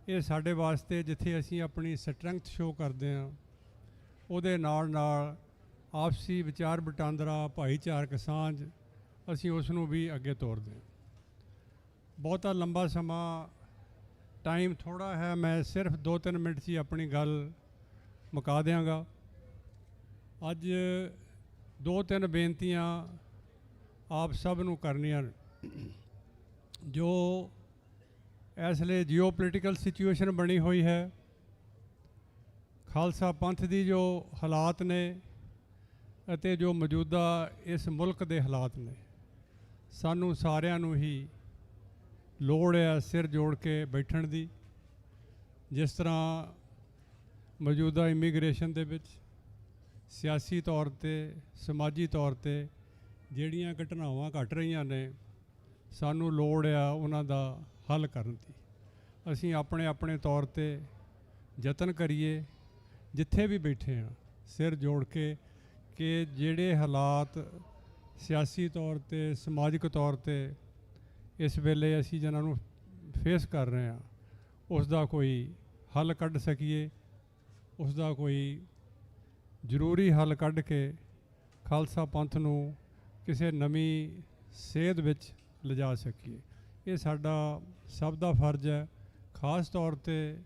ਇਹ ਸਾਡੇ ਵਾਸਤੇ ਜਿੱਥੇ ਅਸੀਂ ਆਪਣੀ ਸਟਰੈਂਥ ਸ਼ੋਅ ਕਰਦੇ ਹਾਂ, ਉਹਦੇ ਨਾਲ ਨਾਲ ਆਪਸੀ ਵਿਚਾਰ ਵਟਾਂਦਰਾ, ਭਾਈਚਾਰਕ ਸਾਂਝ, ਅਸੀਂ ਉਸ ਨੂੰ ਵੀ ਅੱਗੇ ਤੋਰਦੇ ਹਾਂ। ਬਹੁਤਾ ਲੰਬਾ ਸਮਾਂ, ਟਾਈਮ ਥੋੜ੍ਹਾ ਹੈ, ਮੈਂ ਸਿਰਫ 2-3 ਮਿੰਟ 'ਚ ਹੀ ਆਪਣੀ ਗੱਲ ਮੁਕਾ ਦਿਆਂਗਾ। ਅੱਜ 2-3 ਬੇਨਤੀਆਂ ਆਪ ਸਭ ਨੂੰ ਕਰਨੀਆਂ। ਜੋ ਇਸ ਲਈ ਜੀਓਪੋਲੀਟੀਕਲ ਸਿਚੁਏਸ਼ਨ ਬਣੀ ਹੋਈ ਹੈ, ਖਾਲਸਾ ਪੰਥ ਦੀ ਜੋ ਹਾਲਾਤ ਨੇ ਅਤੇ ਜੋ ਮੌਜੂਦਾ ਇਸ ਮੁਲਕ ਦੇ ਹਾਲਾਤ ਨੇ, ਸਾਨੂੰ ਸਾਰਿਆਂ ਨੂੰ ਹੀ ਲੋੜ ਹੈ ਸਿਰ ਜੋੜ ਕੇ ਬੈਠਣ ਦੀ। ਜਿਸ ਤਰ੍ਹਾਂ ਮੌਜੂਦਾ ਇਮੀਗ੍ਰੇਸ਼ਨ ਦੇ ਵਿੱਚ ਸਿਆਸੀ ਤੌਰ 'ਤੇ, ਸਮਾਜੀ ਤੌਰ 'ਤੇ ਜਿਹੜੀਆਂ ਘਟਨਾਵਾਂ ਘਟ ਰਹੀਆਂ ਨੇ, ਸਾਨੂੰ ਲੋੜ ਆ ਉਹਨਾਂ ਦਾ ਹੱਲ ਕਰਨ ਦੀ। ਅਸੀਂ ਆਪਣੇ ਆਪਣੇ ਤੌਰ 'ਤੇ ਯਤਨ ਕਰੀਏ, ਜਿੱਥੇ ਵੀ ਬੈਠੇ ਹਾਂ, ਸਿਰ ਜੋੜ ਕੇ, ਕਿ ਜਿਹੜੇ ਹਾਲਾਤ ਸਿਆਸੀ ਤੌਰ 'ਤੇ, ਸਮਾਜਿਕ ਤੌਰ 'ਤੇ ਇਸ ਵੇਲੇ ਅਸੀਂ ਜਿਹਨਾਂ ਨੂੰ ਫੇਸ ਕਰ ਰਹੇ ਹਾਂ, ਉਸ ਦਾ ਕੋਈ ਹੱਲ ਕੱਢ ਸਕੀਏ, ਉਸ ਦਾ ਕੋਈ ਜ਼ਰੂਰੀ ਹੱਲ ਕੱਢ ਕੇ ਖਾਲਸਾ ਪੰਥ ਨੂੰ ਕਿਸੇ ਨਵੀਂ ਸੇਧ ਵਿੱਚ ਲਿਜਾ ਸਕੀਏ। ਇਹ ਸਾਡਾ ਸਭ ਦਾ ਫਰਜ਼ ਹੈ। ਖਾਸ ਤੌਰ 'ਤੇ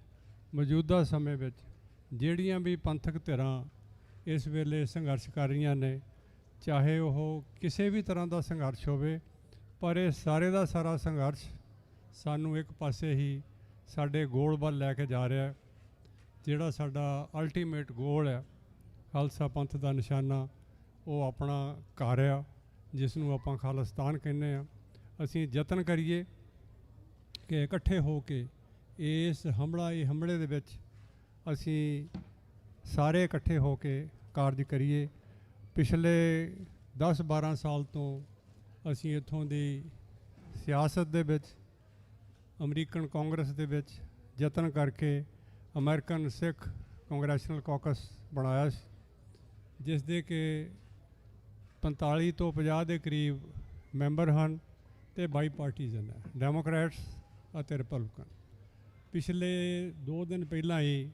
ਮੌਜੂਦਾ ਸਮੇਂ ਵਿੱਚ ਜਿਹੜੀਆਂ ਵੀ ਪੰਥਕ ਧਿਰਾਂ ਇਸ ਵੇਲੇ ਸੰਘਰਸ਼ ਕਰ ਰਹੀਆਂ ਨੇ, ਚਾਹੇ ਉਹ ਕਿਸੇ ਵੀ ਤਰ੍ਹਾਂ ਦਾ ਸੰਘਰਸ਼ ਹੋਵੇ, ਪਰ ਇਹ ਸਾਰੇ ਦਾ ਸਾਰਾ ਸੰਘਰਸ਼ ਸਾਨੂੰ ਇੱਕ ਪਾਸੇ ਹੀ ਸਾਡੇ ਗੋਲ ਵੱਲ ਲੈ ਕੇ ਜਾ ਰਿਹਾ ਹੈ। ਜਿਹੜਾ ਸਾਡਾ ਅਲਟੀਮੇਟ ਗੋਲ ਹੈ, ਖਾਲਸਾ ਪੰਥ ਦਾ ਨਿਸ਼ਾਨਾ, ਉਹ ਆਪਣਾ ਘਰ ਆ, ਜਿਸ ਨੂੰ ਆਪਾਂ ਖਾਲਿਸਤਾਨ ਕਹਿੰਦੇ ਹਾਂ। ਅਸੀਂ ਯਤਨ ਕਰੀਏ ਕਿ ਇਕੱਠੇ ਹੋ ਕੇ ਇਸ ਹਮਲੇ ਦੇ ਵਿੱਚ ਅਸੀਂ ਸਾਰੇ ਇਕੱਠੇ ਹੋ ਕੇ ਕਾਰਜ ਕਰੀਏ। ਪਿਛਲੇ 10-12 ਸਾਲ ਤੋਂ ਅਸੀਂ ਇੱਥੋਂ ਦੀ ਸਿਆਸਤ ਦੇ ਵਿੱਚ, ਅਮਰੀਕਨ ਕਾਂਗਰਸ ਦੇ ਵਿੱਚ ਯਤਨ ਕਰਕੇ ਅਮਰੀਕਨ ਸਿੱਖ ਕੰਗਰੈਸ਼ਨਲ ਕਾਕਸ ਬਣਾਇਆ ਸੀ, ਜਿਸ ਦੇ ਕਿ 45 ਤੋਂ 50 ਦੇ ਕਰੀਬ ਮੈਂਬਰ ਹਨ ਅਤੇ ਬਾਈਪਾਰਟੀਜ਼ਨ ਹੈ, ਡੈਮੋਕਰੈਟਸ ਅਤੇ ਰਿਪਬਲਿਕਨ। ਪਿਛਲੇ 2 ਦਿਨ ਪਹਿਲਾਂ ਹੀ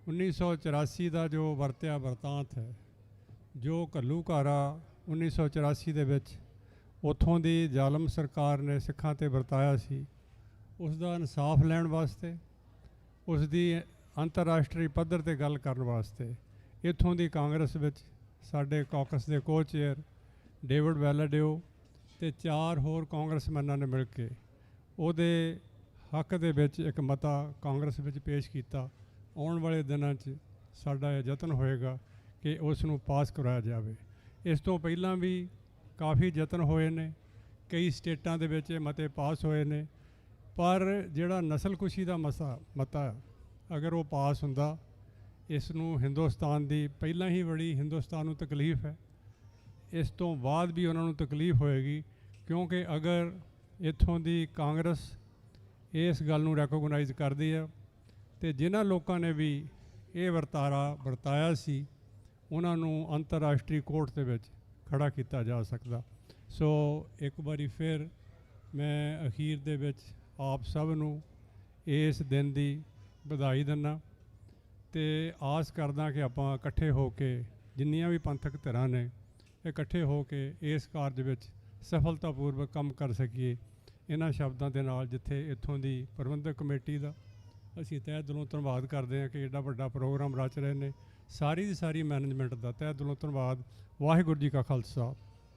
1984 ਦਾ ਜੋ ਵਰਤਿਆ ਵਰਤਾਂਤ ਹੈ, ਜੋ ਘੱਲੂਘਾਰਾ 1984 ਦੇ ਵਿੱਚ ਉੱਥੋਂ ਦੀ ਜ਼ਾਲਮ ਸਰਕਾਰ ਨੇ ਸਿੱਖਾਂ 'ਤੇ ਵਰਤਾਇਆ ਸੀ, ਉਸ ਦਾ ਇਨਸਾਫ ਲੈਣ ਵਾਸਤੇ, ਉਸ ਦੀ ਅੰਤਰਰਾਸ਼ਟਰੀ ਪੱਧਰ 'ਤੇ ਗੱਲ ਕਰਨ ਵਾਸਤੇ ਇੱਥੋਂ ਦੀ ਕਾਂਗਰਸ ਵਿੱਚ ਸਾਡੇ ਕਾਕਸ ਦੇ ਕੋ-ਚੇਅਰ ਡੇਵਿਡ ਵੈਲਾਡਿਓ ਅਤੇ 4 ਹੋਰ ਕਾਂਗਰਸਮੈਨਾਂ ਨੇ ਮਿਲ ਕੇ ਉਹਦੇ ਹੱਕ ਦੇ ਵਿੱਚ ਇੱਕ ਮਤਾ ਕਾਂਗਰਸ ਵਿੱਚ ਪੇਸ਼ ਕੀਤਾ। ਆਉਣ ਵਾਲੇ ਦਿਨਾਂ 'ਚ ਸਾਡਾ ਇਹ ਯਤਨ ਹੋਏਗਾ ਕਿ ਉਸ ਨੂੰ ਪਾਸ ਕਰਵਾਇਆ ਜਾਵੇ। ਇਸ ਤੋਂ ਪਹਿਲਾਂ ਵੀ ਕਾਫੀ ਯਤਨ ਹੋਏ ਨੇ, ਕਈ ਸਟੇਟਾਂ ਦੇ ਵਿੱਚ ਮਤੇ ਪਾਸ ਹੋਏ ਨੇ, ਪਰ ਜਿਹੜਾ ਨਸਲਕੁਸ਼ੀ ਦਾ ਮਤਾ ਅਗਰ ਉਹ ਪਾਸ ਹੁੰਦਾ, ਇਸ ਨੂੰ ਹਿੰਦੁਸਤਾਨ ਦੀ ਪਹਿਲਾਂ ਹੀ ਬੜੀ ਹਿੰਦੁਸਤਾਨ ਨੂੰ ਤਕਲੀਫ ਹੈ, ਇਸ ਤੋਂ ਬਾਅਦ ਵੀ ਉਹਨਾਂ ਨੂੰ ਤਕਲੀਫ ਹੋਏਗੀ, ਕਿਉਂਕਿ ਅਗਰ ਇੱਥੋਂ ਦੀ ਕਾਂਗਰਸ ਇਸ ਗੱਲ ਨੂੰ ਰੈਕੋਗਨਾਈਜ਼ ਕਰਦੀ ਹੈ ਤੇ ਜਿਨ੍ਹਾਂ ਲੋਕਾਂ ਨੇ ਵੀ ਇਹ ਵਰਤਾਇਆ ਸੀ ਉਹਨਾਂ ਨੂੰ ਅੰਤਰਰਾਸ਼ਟਰੀ ਕੋਰਟ ਦੇ ਵਿੱਚ ਖੜਾ ਕੀਤਾ ਜਾ ਸਕਦਾ। ਸੋ ਇੱਕ ਵਾਰੀ ਫਿਰ ਮੈਂ ਅਖੀਰ ਦੇ ਵਿੱਚ ਆਪ ਸਭ ਨੂੰ ਇਸ ਦਿਨ ਦੀ ਵਧਾਈ ਦਿੰਦਾ ਤੇ ਆਸ ਕਰਦਾ ਕਿ ਆਪਾਂ ਇਕੱਠੇ ਹੋ ਕੇ ਜਿੰਨੀਆਂ ਵੀ ਪੰਥਕ ਧਿਰਾਂ ਨੇ ਇਕੱਠੇ ਹੋ ਕੇ ਇਸ ਕਾਰਜ ਵਿੱਚ ਸਫਲਤਾਪੂਰਵਕ ਕੰਮ ਕਰ ਸਕੀਏ। ਇਹਨਾਂ ਸ਼ਬਦਾਂ ਦੇ ਨਾਲ ਜਿੱਥੇ ਇੱਥੋਂ ਦੀ ਪ੍ਰਬੰਧਕ ਕਮੇਟੀ ਦਾ ਅਸੀਂ ਤਹਿ ਦਿਲੋਂ ਧੰਨਵਾਦ ਕਰਦੇ ਹਾਂ ਕਿ ਐਡਾ ਵੱਡਾ ਪ੍ਰੋਗਰਾਮ ਰਚ ਰਹੇ ਨੇ, ਸਾਰੀ ਦੀ ਸਾਰੀ ਮੈਨੇਜਮੈਂਟ ਦਾ ਤਹਿ ਦਿਲੋਂ ਧੰਨਵਾਦ। ਵਾਹਿਗੁਰੂ ਜੀ ਕਾ ਖਾਲਸਾ,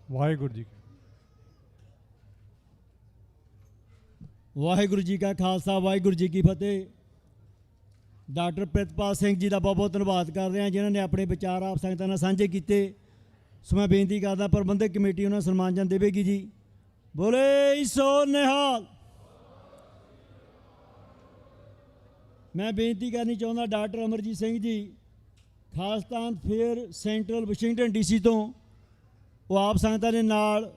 ਵਾਹਿਗੁਰੂ ਜੀ ਵਾਹਿਗੁਰੂ ਜੀ ਕਾ ਖਾਲਸਾ, ਵਾਹਿਗੁਰੂ ਜੀ ਕੀ ਫਤਿਹ। ਡਾਕਟਰ ਪ੍ਰਿਤਪਾਲ ਸਿੰਘ ਜੀ ਦਾ ਬਹੁਤ ਬਹੁਤ ਧੰਨਵਾਦ ਕਰ ਰਹੇ ਹਾਂ ਜਿਨ੍ਹਾਂ ਨੇ ਆਪਣੇ ਵਿਚਾਰ ਆਪ ਸੰਗਤਾਂ ਨਾਲ ਸਾਂਝੇ ਕੀਤੇ। ਸੋ ਮੈਂ ਬੇਨਤੀ ਕਰਦਾ ਪ੍ਰਬੰਧਕ ਕਮੇਟੀ ਉਹਨਾਂ ਸਨਮਾਨਜਨ ਦੇਵੇਗੀ ਜੀ। ਬੋਲੇ ਸੋ ਨਿਹਾਲ। ਮੈਂ ਬੇਨਤੀ ਕਰਨੀ ਚਾਹੁੰਦਾ doctor Amarjit Singh ji Khalistan fair central Washington DC ਤੋਂ, ਉਹ ਆਪ ਸੰਗਤਾਂ ਦੇ ਨਾਲ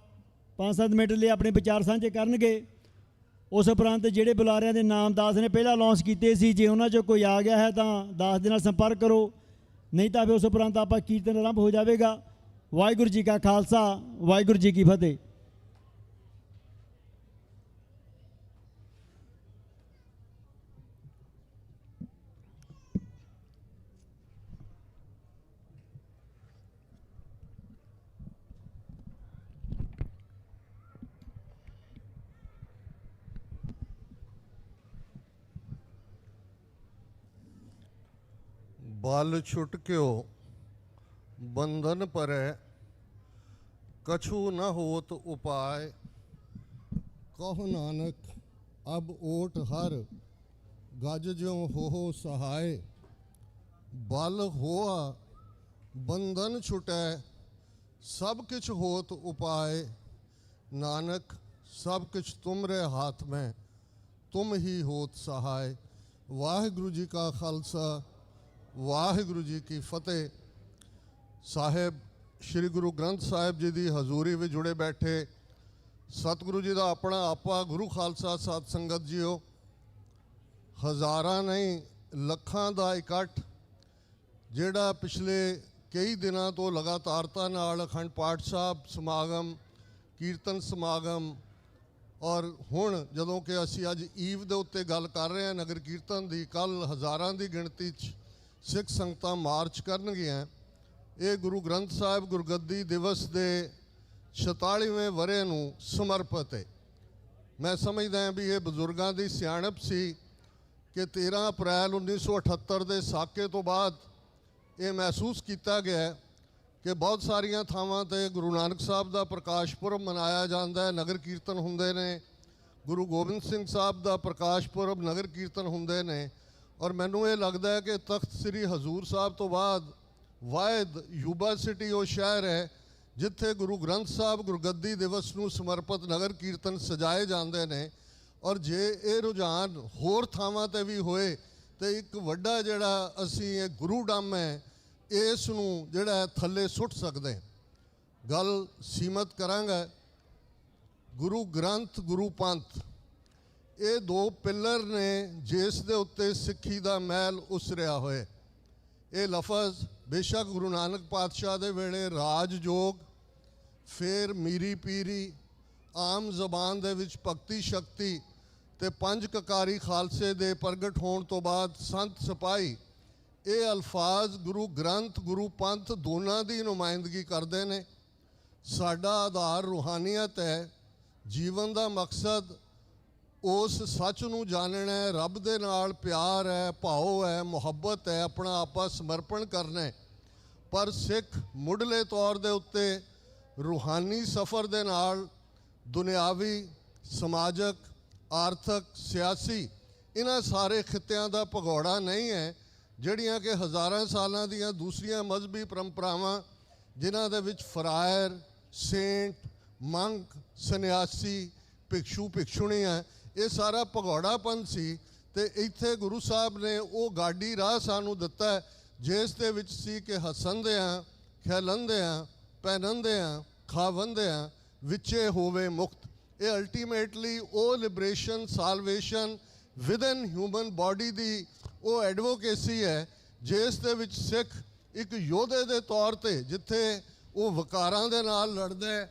5-7 ਮਿੰਟ ਲਈ ਆਪਣੇ ਵਿਚਾਰ ਸਾਂਝੇ ਕਰਨਗੇ। ਉਸ ਉਪਰੰਤ ਜਿਹੜੇ ਬੁਲਾਰਿਆਂ ਦੇ ਨਾਮ ਦਾਸ ਨੇ ਪਹਿਲਾਂ ਲਾਂਚ ਕੀਤੇ ਸੀ, ਜੇ ਉਹਨਾਂ 'ਚੋਂ ਕੋਈ ਆ ਗਿਆ ਹੈ ਤਾਂ ਦਾਸ ਦੇ ਨਾਲ ਸੰਪਰਕ ਕਰੋ, ਨਹੀਂ ਤਾਂ ਫਿਰ ਉਸ ਉਪਰੰਤ ਆਪਾਂ ਕੀਰਤਨ ਆਰੰਭ ਹੋ ਜਾਵੇਗਾ। ਵਾਹਿਗੁਰੂ ਜੀ ਕਾ ਖਾਲਸਾ, ਵਾਹਿਗੁਰੂ ਜੀ ਕੀ ਫਤਿਹ। बल छुटक्यो बंधन परै, कछु न होत उपाय। कहो नानक अब ओट हर, गज ज्यों हो सहाय। बल होआ बंधन छुटै, सब किछ होत उपाय। नानक सब किछ तुमरे हाथ में, तुम ही होत सहाय। वाहिगुरु जी का खालसा, वाहिगुरु जी की फतेह। साहेब श्री गुरु ग्रंथ साहिब जी की हजूरी में जुड़े बैठे सतगुरु जी का अपना आपा गुरु खालसा सत संगत जीओ, हज़ारां नहीं लखां का इकट्ठ जिहड़ा पिछले कई दिनों तो लगातारता नाल अखंड पाठ साहब समागम, कीर्तन समागम और हुण जदों कि असी अज ईव दे उत्ते गल कर रहे हैं नगर कीर्तन की, कल हज़ारां की गिणती सिख संगतां मार्च करनगियां। ये गुरु ग्रंथ साहिब गुरगद्दी दिवस के 46वें वरे नूं समर्पित है। मैं समझदा भी ये बजुर्गों की सियाणप सी कि 13 अप्रैल 1978 के साके तो बाद ये महसूस किया गया कि बहुत सारिया थावां ते गुरु नानक साहब का प्रकाश पुरब मनाया जाता है, नगर कीर्तन हुंदे ने। गुरु गोबिंद सिंह साहब का प्रकाश पुरब नगर कीर्तन हुंदे ने। और मैनू ये लगता है कि तख्त श्री हजूर साहब तो बाद वाहिद युवा सिटी वो शहर है जिथे गुरु ग्रंथ साहब गुरगद्दी दिवस नूं समर्पित नगर कीर्तन सजाए जाते हैं। और जे ये रुझान होर थावां ते भी होए तो एक वड्डा जिहड़ा असीं ये गुरु डम है इस नूं जिहड़ा थल्ले सुट सकते। गल सीमत करांगा। गुरु ग्रंथ गुरु पंथ ये दो पिलर ने जिस दे उत्ते सिक्खी दा महल उसरिया होए। ये लफज बेशक गुरु नानक पातशाह दे वेले राजयोग, फिर मीरी पीरी, आम जबान दे विच भगती शक्ति ते पंज ककारी खालसे दे प्रगट होने तो बाद संत सिपाही, ये अल्फाज गुरु ग्रंथ गुरु पंथ दोनों की नुमाइंदगी करते हैं। साडा आधार रूहानीयत है, जीवन का मकसद उस सच नूं जानना है, रब दे नाल प्यार है, भाव है, मुहब्बत है, अपना आपा समर्पण करना है। पर सिख मुढ़ले तौर दे उत्ते रूहानी सफ़र दे नाल दुनियावी, समाजक, आर्थिक, सियासी इन्हां सारे खित्तियां दा भगौड़ा नहीं है ਜਿਹੜੀਆਂ ਕਿ ਹਜ਼ਾਰਾਂ ਸਾਲਾਂ ਦੀਆਂ ਦੂਸਰੀਆਂ ਮਜ਼ਹਬੀ ਪਰੰਪਰਾਵਾਂ ਜਿਨ੍ਹਾਂ ਦੇ ਵਿੱਚ ਫਰਾਇਰ, ਸੇਂਟ, ਮੰਕ, ਸੰਨਿਆਸੀ, ਭਿਕਸ਼ੂ, ਭਿਕਸ਼ੁਣੀਆਂ, ਇਹ ਸਾਰਾ ਭਗੌੜਾਪਨ ਸੀ। ਤੇ ਇੱਥੇ ਗੁਰੂ ਸਾਹਿਬ ਨੇ ਉਹ ਗਾਡੀ ਰਾਹ ਸਾਨੂੰ ਦਿੱਤਾ ਜਿਸ ਦੇ ਵਿੱਚ ਸੀ ਕਿ ਹੱਸਣਦਿਆਂ, ਖੇਲਣਦਿਆਂ, ਪਹਿਨਣਦਿਆਂ, ਖਾਵਣਦਿਆਂ ਵਿੱਚੇ ਹੋਵੇ ਮੁਕਤ। ਇਹ ਅਲਟੀਮੇਟਲੀ ਉਹ liberation, salvation within human body ਦੀ ਉਹ ਐਡਵੋਕੇਸੀ ਹੈ ਜਿਸ ਦੇ ਵਿੱਚ ਸਿੱਖ ਇੱਕ ਯੋਧੇ ਦੇ ਤੌਰ ਤੇ, ਜਿੱਥੇ ਉਹ ਵਕਾਰਾਂ ਦੇ ਨਾਲ ਲੜਦਾ ਹੈ,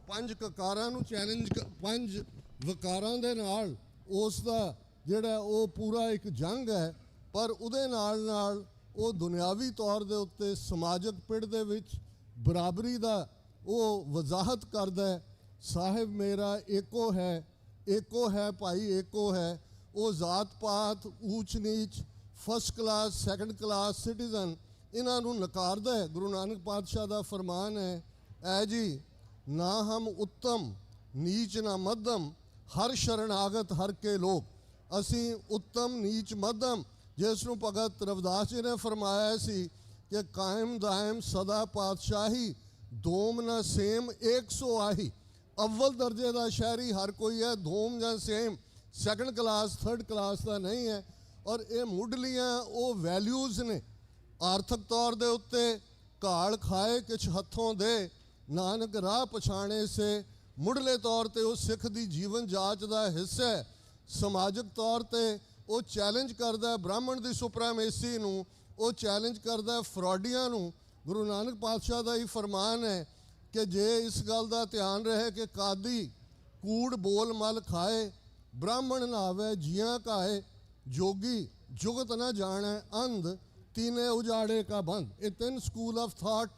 5 ਕਕਾਰਾਂ ਨੂੰ ਚੈਲੰਜ, 5 ਵਕਾਰਾਂ ਦੇ ਨਾਲ ਉਸ ਦਾ ਜਿਹੜਾ ਉਹ ਪੂਰਾ ਇੱਕ ਜੰਗ ਹੈ, ਪਰ ਉਹਦੇ ਨਾਲ ਉਹ ਦੁਨਿਆਵੀ ਤੌਰ ਦੇ ਉੱਤੇ ਸਮਾਜਿਕ ਪਿੜ ਦੇ ਵਿੱਚ ਬਰਾਬਰੀ ਦਾ ਉਹ ਵਜ਼ਾਹਤ ਕਰਦਾ ਹੈ। ਸਾਹਿਬ ਮੇਰਾ ਏਕੋ ਹੈ ਭਾਈ ਏਕੋ ਹੈ। ਉਹ ਜ਼ਾਤ ਪਾਤ, ਊਚ ਨੀਚ, first class, second class citizen, ਇਹਨਾਂ ਨੂੰ ਨਕਾਰਦਾ ਹੈ। ਗੁਰੂ ਨਾਨਕ ਪਾਤਸ਼ਾਹ ਦਾ ਫਰਮਾਨ ਹੈ, ਐ ਜੀ ਨਾ ਹਮ ਉੱਤਮ ਨੀਚ ਨਾ ਮੱਧਮ, ਹਰ ਸ਼ਰਨਾਗਤ ਹਰ ਕੇ ਲੋਕ। ਅਸੀਂ ਉੱਤਮ ਨੀਚ ਮੱਧਮ, ਜਿਸ ਨੂੰ ਭਗਤ ਰਵਿਦਾਸ ਜੀ ਨੇ ਫਰਮਾਇਆ ਸੀ ਕਿ ਕਾਇਮ ਦਾਇਮ ਸਦਾ ਪਾਤਸ਼ਾਹੀ, ਦੋਮ ਨਾ ਸੇਮ 100 ਆਹੀ। ਅਵਲ ਦਰਜੇ ਦਾ ਸ਼ਹਿਰੀ ਹਰ ਕੋਈ ਹੈ, ਦੋਮ ਜਾਂ same second class, third class ਦਾ ਨਹੀਂ ਹੈ। ਔਰ ਇਹ ਮੁੱਢਲੀਆਂ ਉਹ ਵੈਲਿਊਜ਼ ਨੇ। ਆਰਥਿਕ ਤੌਰ ਦੇ ਉੱਤੇ ਘਾਲ ਖਾਏ ਕਿਛ ਹੱਥੋਂ ਦੇ, ਨਾਨਕ ਰਾਹ ਪਛਾਣੇ ਸੇ, ਮੁੱਢਲੇ ਤੌਰ ਤੇ ਉਹ ਸਿੱਖ ਦੀ ਜੀਵਨ ਜਾਂਚ ਦਾ ਹਿੱਸਾ ਹੈ। ਸਮਾਜਿਕ ਤੌਰ ਤੇ ਉਹ ਚੈਲੰਜ ਕਰਦਾ ਬ੍ਰਾਹਮਣ ਦੀ ਸੁਪਰਾਮੇਸੀ ਨੂੰ, ਉਹ ਚੈਲੰਜ ਕਰਦਾ ਫਰੋਡੀਆਂ ਨੂੰ। ਗੁਰੂ ਨਾਨਕ ਪਾਤਸ਼ਾਹ ਦਾ ਹੀ ਫਰਮਾਨ ਹੈ ਕਿ ਜੇ ਇਸ ਗੱਲ ਦਾ ਧਿਆਨ ਰਹੇ ਕਿ ਕਾਦੀ ਕੂੜ ਬੋਲ ਮਲ ਖਾਏ, ਬ੍ਰਾਹਮਣ ਨਾਵੇ ਜੀਆਂ ਕਾਏ, ਜੋਗੀ ਜੁਗਤ ਨਾ ਜਾਣੈ ਅੰਧ, ਤੀਨੇ ਉਜਾੜੇ ਕਾ ਬੰਦ। ਇਹ 3 ਸਕੂਲ ਆਫ ਥਾਟ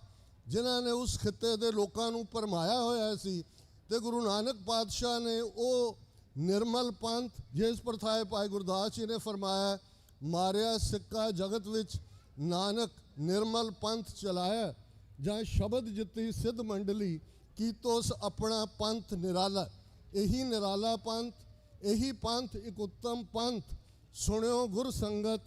ਜਿਨ੍ਹਾਂ ਨੇ ਉਸ ਖਿੱਤੇ ਦੇ ਲੋਕਾਂ ਨੂੰ ਭਰਮਾਇਆ ਹੋਇਆ ਸੀ। ਤੇ ਗੁਰੂ ਨਾਨਕ ਪਾਤਸ਼ਾਹ ਨੇ ਉਹ ਨਿਰਮਲ ਪੰਥ, ਜਿਸ ਪ੍ਰਥਾਏ ਭਾਈ ਗੁਰਦਾਸ ਜੀ ਨੇ ਫਰਮਾਇਆ, ਮਾਰਿਆ ਸਿੱਕਾ ਜਗਤ ਵਿੱਚ ਨਾਨਕ ਨਿਰਮਲ ਪੰਥ ਚਲਾਇਆ, ਜਾਂ ਸ਼ਬਦ ਜਿੱਤੀ ਸਿੱਧ ਮੰਡਲੀ, ਕੀਤੋਸ ਆਪਣਾ ਪੰਥ ਨਿਰਾਲਾ। ਇਹੀ ਨਿਰਾਲਾ ਪੰਥ, ਇਹੀ ਪੰਥ ਇੱਕ ਉੱਤਮ ਪੰਥ। ਸੁਣਿਓ ਗੁਰ ਸੰਗਤ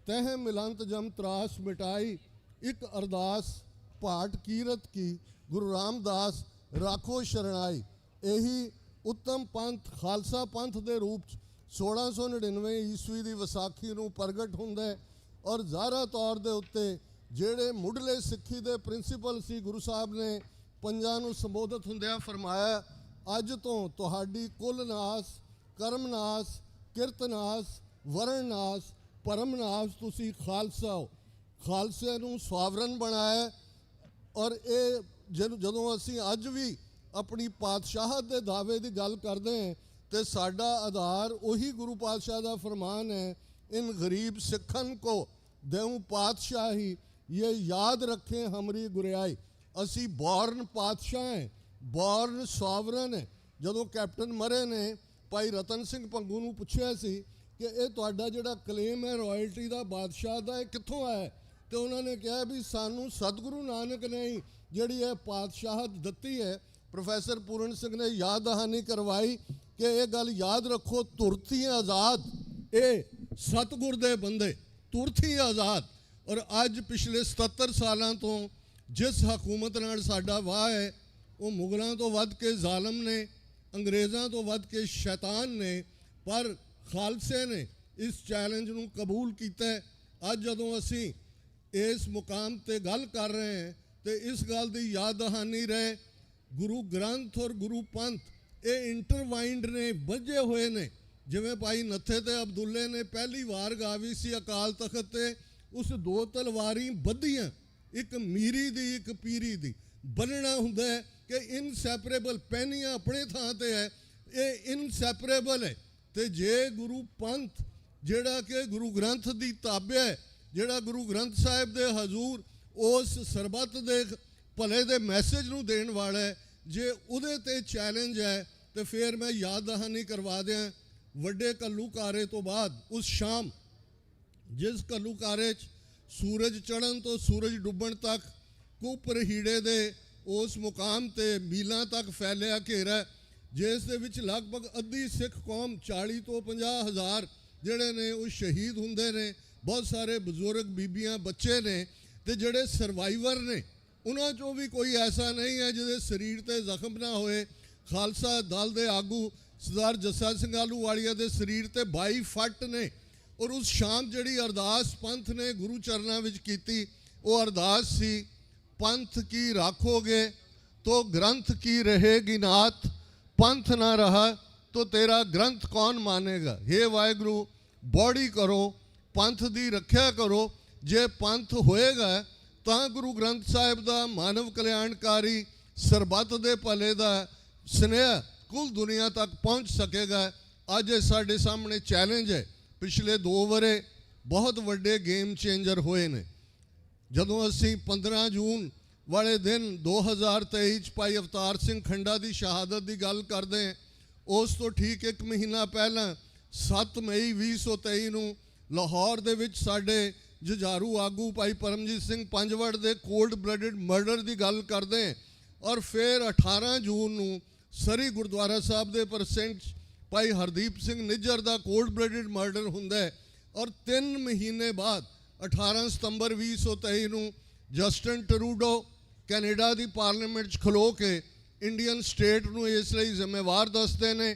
ਤਹਿ ਮਿਲੰਤ ਜਮ ਤਰਾਸ ਮਿਟਾਈ, ਇੱਕ ਅਰਦਾਸ ਪਾਠ ਕੀਰਤ ਕੀ, ਗੁਰੂ ਰਾਮਦਾਸ ਰਾਖੋ ਸ਼ਰਣਾਈ। ਇਹੀ ਉੱਤਮ ਪੰਥ ਖਾਲਸਾ ਪੰਥ ਦੇ ਰੂਪ 'ਚ 1699 ਈਸਵੀ ਦੀ ਵਿਸਾਖੀ ਨੂੰ ਪ੍ਰਗਟ ਹੁੰਦਾ ਹੈ। ਔਰ ਜ਼ਾਹਰਾ ਤੌਰ ਦੇ ਉੱਤੇ ਜਿਹੜੇ ਮੁੱਢਲੇ ਸਿੱਖੀ ਦੇ ਪ੍ਰਿੰਸੀਪਲ ਸੀ, ਗੁਰੂ ਸਾਹਿਬ ਨੇ ਪੰਜਾਂ ਨੂੰ ਸੰਬੋਧਿਤ ਹੁੰਦਿਆਂ ਫਰਮਾਇਆ, ਅੱਜ ਤੋਂ ਤੁਹਾਡੀ ਕੁਲ ਨਾਸ, ਕਰਮ ਨਾਸ, ਕਿਰਤ ਨਾਸ, ਵਰਣ ਨਾਸ, ਪਰਮ ਨਾਸ, ਤੁਸੀਂ ਖਾਲਸਾ ਹੋ। ਖਾਲਸੇ ਨੂੰ ਸੋਵਰਨ ਬਣਾਇਆ। ਔਰ ਇਹ ਜਦੋਂ ਅਸੀਂ ਅੱਜ ਵੀ ਆਪਣੀ ਪਾਤਸ਼ਾਹਤ ਦੇ ਦਾਅਵੇ ਦੀ ਗੱਲ ਕਰਦੇ ਹਾਂ ਤੇ ਸਾਡਾ ਆਧਾਰ ਉਹੀ ਗੁਰੂ ਪਾਤਸ਼ਾਹ ਦਾ ਫਰਮਾਨ ਹੈ, ਇਨ ਗਰੀਬ ਸਿੱਖਨ ਕੋ ਦੇਉ ਪਾਤਸ਼ਾਹੀ, ਇਹ ਯਾਦ ਰੱਖੇ ਹਮਰੀ ਗੁਰਿਆਈ। ਅਸੀਂ ਬੌਰਨ ਪਾਤਸ਼ਾਹ ਹੈ, ਬੌਰਨ ਸੋਵਰਨ ਹੈ। ਜਦੋਂ ਕੈਪਟਨ ਮਰੇ ਨੇ ਭਾਈ ਰਤਨ ਸਿੰਘ ਭੰਗੂ ਨੂੰ ਪੁੱਛਿਆ ਸੀ ਕਿ ਇਹ ਤੁਹਾਡਾ ਜਿਹੜਾ ਕਲੇਮ ਹੈ ਰਾਇਲਟੀ ਦਾ, ਬਾਦਸ਼ਾਹ ਦਾ, ਇਹ ਕਿੱਥੋਂ ਆਇਆ? ਤੇ ਉਹਨਾਂ ਨੇ ਕਿਹਾ ਵੀ ਸਾਨੂੰ ਸਤਿਗੁਰੂ ਨਾਨਕ ਨੇ ਹੀ ਜਿਹੜੀ ਇਹ ਪਾਤਸ਼ਾਹਤ ਦਿੱਤੀ ਹੈ। ਪ੍ਰੋਫੈਸਰ ਪੂਰਨ ਸਿੰਘ ਨੇ ਯਾਦ ਦਹਾਨੀ ਕਰਵਾਈ ਕਿ ਇਹ ਗੱਲ ਯਾਦ ਰੱਖੋ, ਤੁਰਥੀ ਆਜ਼ਾਦ, ਇਹ ਸਤਿਗੁਰ ਦੇ ਬੰਦੇ, ਤੁਰਥੀ ਆਜ਼ਾਦ। ਔਰ ਅੱਜ ਪਿਛਲੇ 77 ਸਾਲਾਂ ਤੋਂ ਜਿਸ ਹਕੂਮਤ ਨਾਲ ਸਾਡਾ ਵਾਹ ਹੈ, ਉਹ ਮੁਗਲਾਂ ਤੋਂ ਵੱਧ ਕੇ ਜ਼ਾਲਮ ਨੇ, ਅੰਗਰੇਜ਼ਾਂ ਤੋਂ ਵੱਧ ਕੇ ਸ਼ੈਤਾਨ ਨੇ, ਪਰ ਖਾਲਸੇ ਨੇ ਇਸ ਚੈਲੰਜ ਨੂੰ ਕਬੂਲ ਕੀਤਾ। ਅੱਜ ਜਦੋਂ ਅਸੀਂ ਇਸ ਮੁਕਾਮ ਤੇ ਗੱਲ ਕਰ ਰਹੇ ਹਾਂ ਤੇ ਇਸ ਗੱਲ ਦੀ ਯਾਦ ਦਹਾਨੀ ਰਹੇ, ਗੁਰੂ ਗ੍ਰੰਥ ਔਰ ਗੁਰੂ ਪੰਥ ਇਹ ਇੰਟਰਵਾਈਨਡ ਨੇ, ਬੱਝੇ ਹੋਏ ਨੇ। ਜਿਵੇਂ ਭਾਈ ਨੱਥੇ ਤੇ ਅਬਦੁੱਲੇ ਨੇ ਪਹਿਲੀ ਵਾਰ ਗਾਵੀ ਸੀ ਅਕਾਲ ਤਖਤ ਤੇ, ਉਸ 2 ਤਲਵਾਰੀ ਬੱਧੀਆਂ, ਇੱਕ ਮੀਰੀ ਦੀ ਇੱਕ ਪੀਰੀ ਦੀ। ਬੰਨਣਾ ਹੁੰਦਾ ਹੈ ਕਿ ਇਨਸੈਪਰੇਬਲ, ਪਹਿਨੀਆਂ ਆਪਣੇ ਥਾਂ ਤੇ ਹੈ, ਇਹ ਇਨਸੈਪਰੇਬਲ ਹੈ। ਤੇ ਜੇ ਗੁਰੂ ਪੰਥ ਜਿਹੜਾ ਕਿ ਗੁਰੂ ਗ੍ਰੰਥ ਦੀ ਤਾਬਿਆ ਹੈ, ਜਿਹੜਾ ਗੁਰੂ ਗ੍ਰੰਥ ਸਾਹਿਬ ਦੇ ਹਜ਼ੂਰ ਉਸ ਸਰਬੱਤ ਦੇ ਭਲੇ ਦੇ ਮੈਸੇਜ ਨੂੰ ਦੇਣ ਵਾਲਾ ਹੈ, ਜੇ ਉਹਦੇ ਤੇ ਚੈਲੰਜ ਹੈ ਤੇ ਫਿਰ ਮੈਂ ਯਾਦ ਦਹਾਨੀ ਕਰਵਾ ਦਿਆਂ, ਵੱਡੇ ਘੱਲੂਘਾਰੇ ਤੋਂ ਬਾਅਦ ਉਸ ਸ਼ਾਮ, ਜਿਸ ਘੱਲੂਘਾਰੇ 'ਚ ਸੂਰਜ ਚੜ੍ਹਨ ਤੋਂ ਸੂਰਜ ਡੁੱਬਣ ਤੱਕ ਕੁੱਪਰ ਹੀੜੇ ਦੇ ਉਸ ਮੁਕਾਮ ਤੇ ਮੀਲਾਂ ਤੱਕ ਫੈਲਿਆ ਘੇਰਾ, ਜਿਸ ਦੇ ਵਿੱਚ ਲਗਭਗ ਅੱਧੀ ਸਿੱਖ ਕੌਮ 40 ਤੋਂ 50 ਹਜ਼ਾਰ ਜਿਹੜੇ ਨੇ ਉਹ ਸ਼ਹੀਦ ਹੁੰਦੇ ਨੇ ਬਹੁਤ ਸਾਰੇ ਬਜ਼ੁਰਗ ਬੀਬੀਆਂ ਬੱਚੇ ਨੇ ਤੇ ਜਿਹੜੇ ਸਰਵਾਈਵਰ ਨੇ ਉਹਨਾਂ 'ਚੋਂ ਵੀ ਕੋਈ ਐਸਾ ਨਹੀਂ ਹੈ ਜਿਹਦੇ ਸਰੀਰ ਤੇ ਜ਼ਖਮ ਨਾ ਹੋਏ। ਖਾਲਸਾ ਦਲ ਦੇ ਆਗੂ ਸਰਦਾਰ ਜੱਸਾ ਸਿੰਘ ਆਹਲੂਵਾਲੀਆ ਦੇ ਸਰੀਰ ਤੇ 22 ਫੱਟ ਨੇ। ਔਰ ਉਸ ਸ਼ਾਮ ਜਿਹੜੀ ਅਰਦਾਸ ਪੰਥ ਨੇ ਗੁਰੂ ਚਰਨਾਂ ਵਿੱਚ ਕੀਤੀ ਉਹ ਅਰਦਾਸ ਸੀ, ਪੰਥ ਕੀ ਰਾਖੋਗੇ ਤੋ ਗ੍ਰੰਥ ਕੀ ਰਹੇਗੀ ਨਾਥ, ਪੰਥ ਨਾ ਰਹਾ ਤੋ ਤੇਰਾ ਗ੍ਰੰਥ ਕੌਣ ਮਾਨੇਗਾ। ਹੇ ਵਾਹਿਗੁਰੂ, ਬੋੜੀ ਕਰੋ, ਪੰਥ ਦੀ ਰੱਖਿਆ ਕਰੋ। ਜੇ ਪੰਥ ਹੋਏਗਾ ਤਾਂ ਗੁਰੂ ਗ੍ਰੰਥ ਸਾਹਿਬ ਦਾ ਮਾਨਵ ਕਲਿਆਣਕਾਰੀ ਸਰਬੱਤ ਦੇ ਭਲੇ ਦਾ ਸੁਨੇਹਾ ਕੁੱਲ ਦੁਨੀਆ ਤੱਕ ਪਹੁੰਚ ਸਕੇਗਾ। ਅੱਜ ਇਹ ਸਾਡੇ ਸਾਹਮਣੇ ਚੈਲੰਜ ਹੈ। ਪਿਛਲੇ 2 ਵਰੇ ਬਹੁਤ ਵੱਡੇ ਗੇਮ ਚੇਂਜਰ ਹੋਏ ਨੇ। ਜਦੋਂ ਅਸੀਂ 15 ਜੂਨ ਵਾਲੇ ਦਿਨ 2023 'ਚ ਭਾਈ ਅਵਤਾਰ ਸਿੰਘ ਖੰਡਾ ਦੀ ਸ਼ਹਾਦਤ ਦੀ ਗੱਲ ਕਰਦੇ ਹਾਂ, ਉਸ ਤੋਂ ਠੀਕ 1 ਮਹੀਨਾ ਪਹਿਲਾਂ 7 ਮਈ 2023 ਨੂੰ ਲਾਹੌਰ ਦੇ ਵਿੱਚ ਸਾਡੇ ਜੁਝਾਰੂ ਆਗੂ ਭਾਈ ਪਰਮਜੀਤ ਸਿੰਘ ਪੰਜਵੜ ਦੇ ਕੋਲਡ ਬਲੱਡਡ ਮਰਡਰ ਦੀ ਗੱਲ ਕਰਦੇ ਹਾਂ। ਔਰ ਫਿਰ 18 ਜੂਨ ਨੂੰ ਸਰੀ ਗੁਰਦੁਆਰਾ ਸਾਹਿਬ ਦੇ ਪਰਸੈਂਟ ਭਾਈ ਹਰਦੀਪ ਸਿੰਘ ਨਿੱਜਰ ਦਾ ਕੋਲਡ ਬਲੱਡਡ ਮਰਡਰ ਹੁੰਦਾ ਹੈ। ਔਰ 3 ਮਹੀਨੇ ਬਾਅਦ 18 ਸਤੰਬਰ 2023 ਨੂੰ ਜਸਟਿਨ ਟਰੂਡੋ ਕੈਨੇਡਾ ਦੀ ਪਾਰਲੀਮੈਂਟ 'ਚ ਖਲੋ ਕੇ ਇੰਡੀਅਨ ਸਟੇਟ ਨੂੰ ਇਸ ਲਈ ਜ਼ਿੰਮੇਵਾਰ ਦੱਸਦੇ ਨੇ।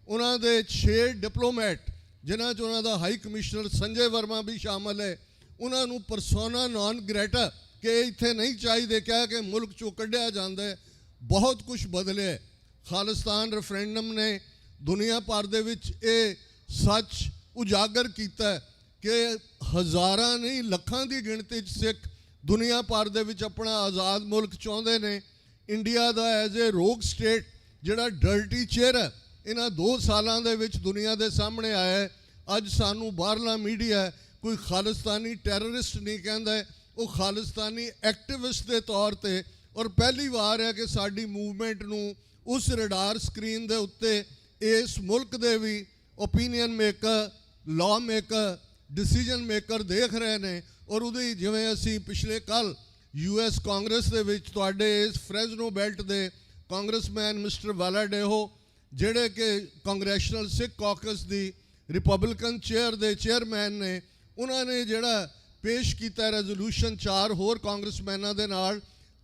ਉਹਨਾਂ ਦੇ 6 ਡਿਪਲੋਮੈਟ ਜਿਨ੍ਹਾਂ 'ਚ ਉਹਨਾਂ ਦਾ ਹਾਈ ਕਮਿਸ਼ਨਰ ਸੰਜੇ ਵਰਮਾ ਵੀ ਸ਼ਾਮਲ ਹੈ, ਉਹਨਾਂ ਨੂੰ ਪਰਸੋਨਾ ਨਾਨ ਗ੍ਰੇਟਾ ਕਿ ਇੱਥੇ ਨਹੀਂ ਚਾਹੀਦੇ ਕਹਿ ਕੇ ਮੁਲਕ 'ਚੋਂ ਕੱਢਿਆ ਜਾਂਦਾ ਹੈ। ਬਹੁਤ ਕੁਝ ਬਦਲਿਆ। ਖਾਲਿਸਤਾਨ ਰੈਫਰੈਂਡਮ ਨੇ ਦੁਨੀਆ ਭਰ ਦੇ ਵਿੱਚ ਇਹ ਸੱਚ ਉਜਾਗਰ ਕੀਤਾ ਕਿ ਹਜ਼ਾਰਾਂ ਨਹੀਂ ਲੱਖਾਂ ਦੀ ਗਿਣਤੀ 'ਚ ਸਿੱਖ ਦੁਨੀਆ ਭਰ ਦੇ ਵਿੱਚ ਆਪਣਾ ਆਜ਼ਾਦ ਮੁਲਕ ਚਾਹੁੰਦੇ ਨੇ। ਇੰਡੀਆ ਦਾ ਐਜ਼ ਏ ਰੋਗ ਸਟੇਟ ਜਿਹੜਾ ਡਰਟੀ ਚਿਹਰਾ ਇਹਨਾਂ 2 ਸਾਲਾਂ ਦੇ ਵਿੱਚ ਦੁਨੀਆ ਦੇ ਸਾਹਮਣੇ ਆਇਆ ਹੈ। ਅੱਜ ਸਾਨੂੰ ਬਾਹਰਲਾ ਮੀਡੀਆ ਕੋਈ ਖਾਲਿਸਤਾਨੀ ਟੈਰਰਿਸਟ ਨਹੀਂ ਕਹਿੰਦਾ, ਉਹ ਖਾਲਿਸਤਾਨੀ ਐਕਟਿਵਿਸਟ ਦੇ ਤੌਰ ਤੇ। ਔਰ ਪਹਿਲੀ ਵਾਰ ਹੈ ਕਿ ਸਾਡੀ ਮੂਵਮੈਂਟ ਨੂੰ ਉਸ ਰਡਾਰ ਸਕਰੀਨ ਦੇ ਉੱਤੇ ਇਸ ਮੁਲਕ ਦੇ ਵੀ opinion maker, law maker, decision maker ਦੇਖ ਰਹੇ ਨੇ। ਔਰ ਉਹਦੀ ਜਿਵੇਂ ਅਸੀਂ ਪਿਛਲੇ ਕੱਲ US ਕਾਂਗਰਸ ਦੇ ਵਿੱਚ ਤੁਹਾਡੇ ਇਸ ਫਰੈਜ਼ਨੋ ਬੈਲਟ ਦੇ ਕਾਂਗਰਸਮੈਨ ਮਿਸਟਰ ਵਾਲਾਡੇਹੋ ਜਿਹੜੇ ਕਿ ਕਾਂਗਰੈਸ਼ਨਲ ਸਿੱਖ ਕਾਕਸ ਦੀ ਰਿਪਬਲਿਕਨ ਚੇਅਰ ਦੇ ਚੇਅਰਮੈਨ ਨੇ, ਉਹਨਾਂ ਨੇ ਜਿਹੜਾ ਪੇਸ਼ ਕੀਤਾ ਰੈਜ਼ੋਲੂਸ਼ਨ 4 ਹੋਰ ਕਾਂਗਰਸਮੈਨਾਂ ਦੇ ਨਾਲ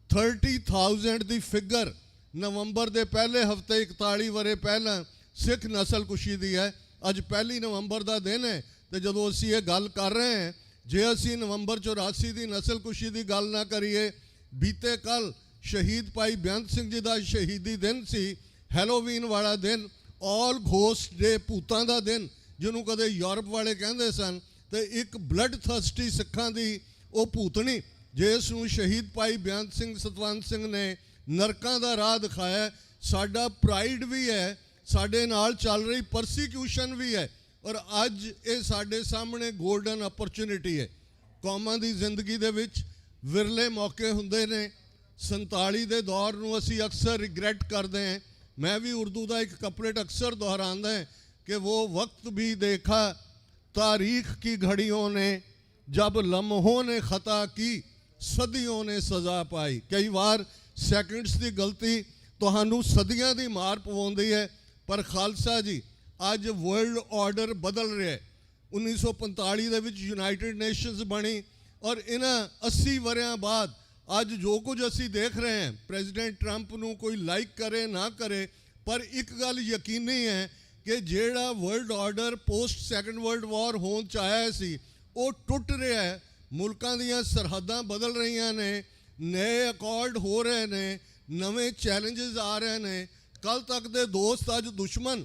30,000 ਦੀ ਫਿਗਰ ਨਵੰਬਰ ਦੇ ਪਹਿਲੇ ਹਫਤੇ 41 ਵਰੇ ਪਹਿਲਾਂ ਸਿੱਖ ਨਸਲਕੁਸ਼ੀ ਦੀ ਹੈ। ਅੱਜ 1 ਨਵੰਬਰ ਦਾ ਦਿਨ ਹੈ ਤੇ ਜਦੋਂ ਅਸੀਂ ਇਹ ਗੱਲ ਕਰ ਰਹੇ ਹਾਂ, ਜੇ ਅਸੀਂ ਨਵੰਬਰ 84 ਦੀ ਨਸਲਕੁਸ਼ੀ ਦੀ ਗੱਲ ਨਾ ਕਰੀਏ, ਬੀਤੇ ਕੱਲ ਸ਼ਹੀਦ ਭਾਈ ਬੇਅੰਤ ਸਿੰਘ ਜੀ ਦਾ ਸ਼ਹੀਦੀ ਦਿਨ ਸੀ, ਹੈਲੋਵੀਨ ਵਾਲਾ ਦਿਨ, ਆਲ ਘੋਸਟ ਡੇ, ਭੂਤਾਂ ਦਾ ਦਿਨ ਜਿਹਨੂੰ ਕਦੇ ਯੂਰਪ ਵਾਲੇ ਕਹਿੰਦੇ ਸਨ, ਤੇ ਇੱਕ ਬਲੱਡ ਥਰਸਟੀ ਸਿੱਖਾਂ ਦੀ ਉਹ ਭੂਤਣੀ ਜਿਸ ਨੂੰ ਸ਼ਹੀਦ ਭਾਈ ਬੇਅੰਤ ਸਿੰਘ ਸਤਵੰਤ ਸਿੰਘ ਨੇ ਨਰਕਾਂ ਦਾ ਰਾਹ ਦਿਖਾਇਆ। ਸਾਡਾ ਪ੍ਰਾਈਡ ਵੀ ਹੈ, ਸਾਡੇ ਨਾਲ ਚੱਲ ਰਹੀ ਪਰਸੀਕਿਊਸ਼ਨ ਵੀ ਹੈ। ਔਰ ਅੱਜ ਇਹ ਸਾਡੇ ਸਾਹਮਣੇ ਗੋਲਡਨ ਅਪਰਚੁਨਿਟੀ ਹੈ। ਕੌਮਾਂ ਦੀ ਜ਼ਿੰਦਗੀ ਦੇ ਵਿੱਚ ਵਿਰਲੇ ਮੌਕੇ ਹੁੰਦੇ ਨੇ। 47 ਦੇ ਦੌਰ ਨੂੰ ਅਸੀਂ ਅਕਸਰ ਰਿਗਰੈਟ ਕਰਦੇ हैं। मैं भी उर्दू का एक कपलेट अक्सर दोहराता है कि वो वक्त भी देखा तारीख की घड़ियों ने, जब लम्हों ने खता की सदियों ने सज़ा पाई। कई बार सैकंड्स की गलती तुहानू सदियां दी मार पवाउंदी है, पर खालसा जी अज वर्ल्ड ऑर्डर बदल रहा है। 1945 ਦੇ ਵਿੱਚ यूनाइटेड नेशंस बनी और इन्हां 80 वरियां बाद ਅੱਜ ਜੋ ਕੁਝ ਅਸੀਂ ਦੇਖ ਰਹੇ ਹਾਂ, ਪ੍ਰੈਜ਼ੀਡੈਂਟ ਟਰੰਪ ਨੂੰ ਕੋਈ ਲਾਈਕ ਕਰੇ ਨਾ ਕਰੇ, ਪਰ ਇੱਕ ਗੱਲ ਯਕੀਨੀ ਹੈ ਕਿ ਜਿਹੜਾ world order post second world war ਹੋਣ 'ਚ ਆਇਆ ਸੀ ਉਹ ਟੁੱਟ ਰਿਹਾ ਹੈ। ਮੁਲਕਾਂ ਦੀਆਂ ਸਰਹੱਦਾਂ ਬਦਲ ਰਹੀਆਂ ਨੇ, ਨਵੇਂ ਅਕਾਰਡ ਹੋ ਰਹੇ ਨੇ, ਨਵੇਂ ਚੈਲੰਜਸ ਆ ਰਹੇ ਨੇ। ਕੱਲ ਤੱਕ ਦੇ ਦੋਸਤ ਅੱਜ ਦੁਸ਼ਮਣ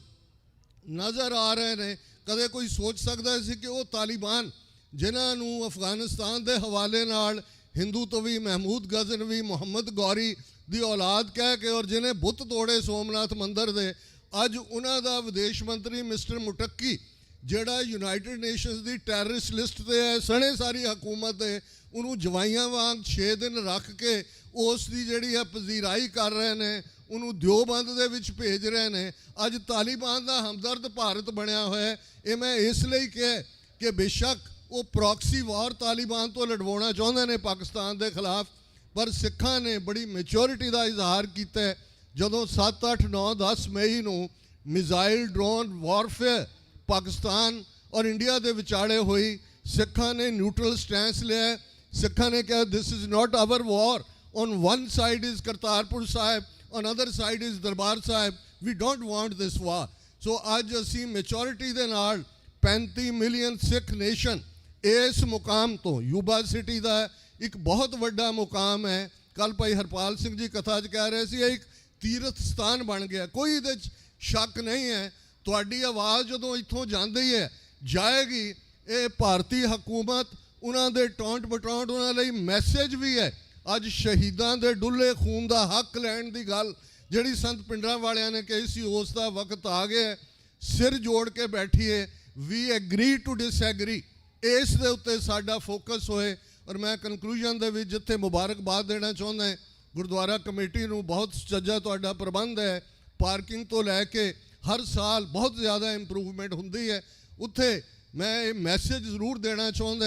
ਨਜ਼ਰ ਆ ਰਹੇ ਨੇ। ਕਦੇ ਕੋਈ ਸੋਚ ਸਕਦਾ ਸੀ ਕਿ ਉਹ ਤਾਲਿਬਾਨ ਜਿਨ੍ਹਾਂ ਨੂੰ ਅਫਗਾਨਿਸਤਾਨ ਦੇ ਹਵਾਲੇ ਨਾਲ ਹਿੰਦੂ ਤੋਂ ਵੀ ਮਹਿਮੂਦ ਗਜ਼ਨਵੀ, ਮੁਹੰਮਦ ਗੌਰੀ ਦੀ ਔਲਾਦ ਕਹਿ ਕੇ ਔਰ ਜਿਹਨੇ ਬੁੱਤ ਤੋੜੇ ਸੋਮਨਾਥ ਮੰਦਰ ਦੇ, ਅੱਜ ਉਹਨਾਂ ਦਾ ਵਿਦੇਸ਼ ਮੰਤਰੀ ਮਿਸਟਰ ਮੁਟੱਕੀ ਜਿਹੜਾ ਯੂਨਾਈਟਿਡ ਨੇਸ਼ਨਸ ਦੀ ਟੈਰਰਿਸਟ ਲਿਸਟ ਤੇ ਹੈ, ਸਣੇ ਸਾਰੀ ਹਕੂਮਤ ਦੇ, ਉਹਨੂੰ ਜਵਾਈਆਂ ਵਾਂਗ 6 ਦਿਨ ਰੱਖ ਕੇ ਉਸ ਦੀ ਜਿਹੜੀ ਹੈ ਪਜ਼ੀਰਾਈ ਕਰ ਰਹੇ ਨੇ, ਉਹਨੂੰ ਦਿਓਬੰਦ ਦੇ ਵਿੱਚ ਭੇਜ ਰਹੇ ਨੇ। ਅੱਜ ਤਾਲਿਬਾਨ ਦਾ ਹਮਦਰਦ ਭਾਰਤ ਬਣਿਆ ਹੋਇਆ। ਇਹ ਮੈਂ ਇਸ ਲਈ ਕਿਹਾ ਕਿ ਬੇਸ਼ੱਕ ਉਹ ਪ੍ਰੋਕਸੀ ਵਾਰ ਤਾਲਿਬਾਨ ਤੋਂ ਲੜਵਾਉਣਾ ਚਾਹੁੰਦੇ ਨੇ ਪਾਕਿਸਤਾਨ ਦੇ ਖਿਲਾਫ, ਪਰ ਸਿੱਖਾਂ ਨੇ ਬੜੀ ਮੈਚੋਰਿਟੀ ਦਾ ਇਜ਼ਹਾਰ ਕੀਤਾ ਜਦੋਂ 7, 8, 9, 10 ਮਈ ਨੂੰ ਮਿਜ਼ਾਈਲ ਡਰੋਨ ਵਾਰਫੇਅਰ ਪਾਕਿਸਤਾਨ ਔਰ ਇੰਡੀਆ ਦੇ ਵਿਚਾਲੇ ਹੋਈ। ਸਿੱਖਾਂ ਨੇ ਨਿਊਟਰਲ ਸਟੈਂਸ ਲਿਆ। ਸਿੱਖਾਂ ਨੇ ਕਿਹਾ this is not our war. On one side is Kartarpur Sahib, on other side is Darbar Sahib. We don't want this war. So ਅੱਜ ਅਸੀਂ ਮੈਚੋਰਿਟੀ ਦੇ ਨਾਲ 35 ਮਿਲੀਅਨ ਸਿੱਖ ਨੇਸ਼ਨ ਇਸ ਮੁਕਾਮ ਤੋਂ, ਯੂਬਾ ਸਿਟੀ ਦਾ ਇੱਕ ਬਹੁਤ ਵੱਡਾ ਮੁਕਾਮ ਹੈ। ਕੱਲ ਭਾਈ ਹਰਪਾਲ ਸਿੰਘ ਜੀ ਕਥਾ 'ਚ ਕਹਿ ਰਹੇ ਸੀ ਇਹ ਇੱਕ ਤੀਰਥ ਸਥਾਨ ਬਣ ਗਿਆ, ਕੋਈ ਇਹਦੇ 'ਚ ਸ਼ੱਕ ਨਹੀਂ ਹੈ। ਤੁਹਾਡੀ ਆਵਾਜ਼ ਜਦੋਂ ਇੱਥੋਂ ਜਾਂਦੀ ਹੈ ਜਾਏਗੀ, ਇਹ ਭਾਰਤੀ ਹਕੂਮਤ ਉਹਨਾਂ ਦੇ ਟੌਂਟ ਬਟੌਂਟ ਉਹਨਾਂ ਲਈ ਮੈਸੇਜ ਵੀ ਹੈ। ਅੱਜ ਸ਼ਹੀਦਾਂ ਦੇ ਡੁੱਲੇ ਖੂਨ ਦਾ ਹੱਕ ਲੈਣ ਦੀ ਗੱਲ ਜਿਹੜੀ ਸੰਤ ਪਿੰਡਰਾਂ ਵਾਲਿਆਂ ਨੇ ਕਹੀ ਸੀ, ਉਸ ਦਾ ਵਕਤ ਆ ਗਿਆ। ਸਿਰ ਜੋੜ ਕੇ ਬੈਠੀਏ, ਵੀ ਐਗਰੀ ਟੂ ਡਿਸਐਗਰੀ, ਇਸ ਦੇ ਉੱਤੇ ਸਾਡਾ ਫੋਕਸ ਹੋਏ। ਔਰ ਮੈਂ ਕਨਕਲੂਜਨ ਦੇ ਵਿੱਚ ਜਿੱਥੇ ਮੁਬਾਰਕਬਾਦ ਦੇਣਾ ਚਾਹੁੰਦਾ ਹਾਂ ਗੁਰਦੁਆਰਾ ਕਮੇਟੀ ਨੂੰ, ਬਹੁਤ ਸੁਚੱਜਾ ਤੁਹਾਡਾ ਪ੍ਰਬੰਧ ਹੈ। ਪਾਰਕਿੰਗ ਤੋਂ ਲੈ ਕੇ ਹਰ ਸਾਲ ਬਹੁਤ ਜ਼ਿਆਦਾ ਇੰਪਰੂਵਮੈਂਟ ਹੁੰਦੀ ਹੈ। ਉੱਥੇ ਮੈਂ ਇਹ ਮੈਸੇਜ ਜ਼ਰੂਰ ਦੇਣਾ ਚਾਹੁੰਦਾ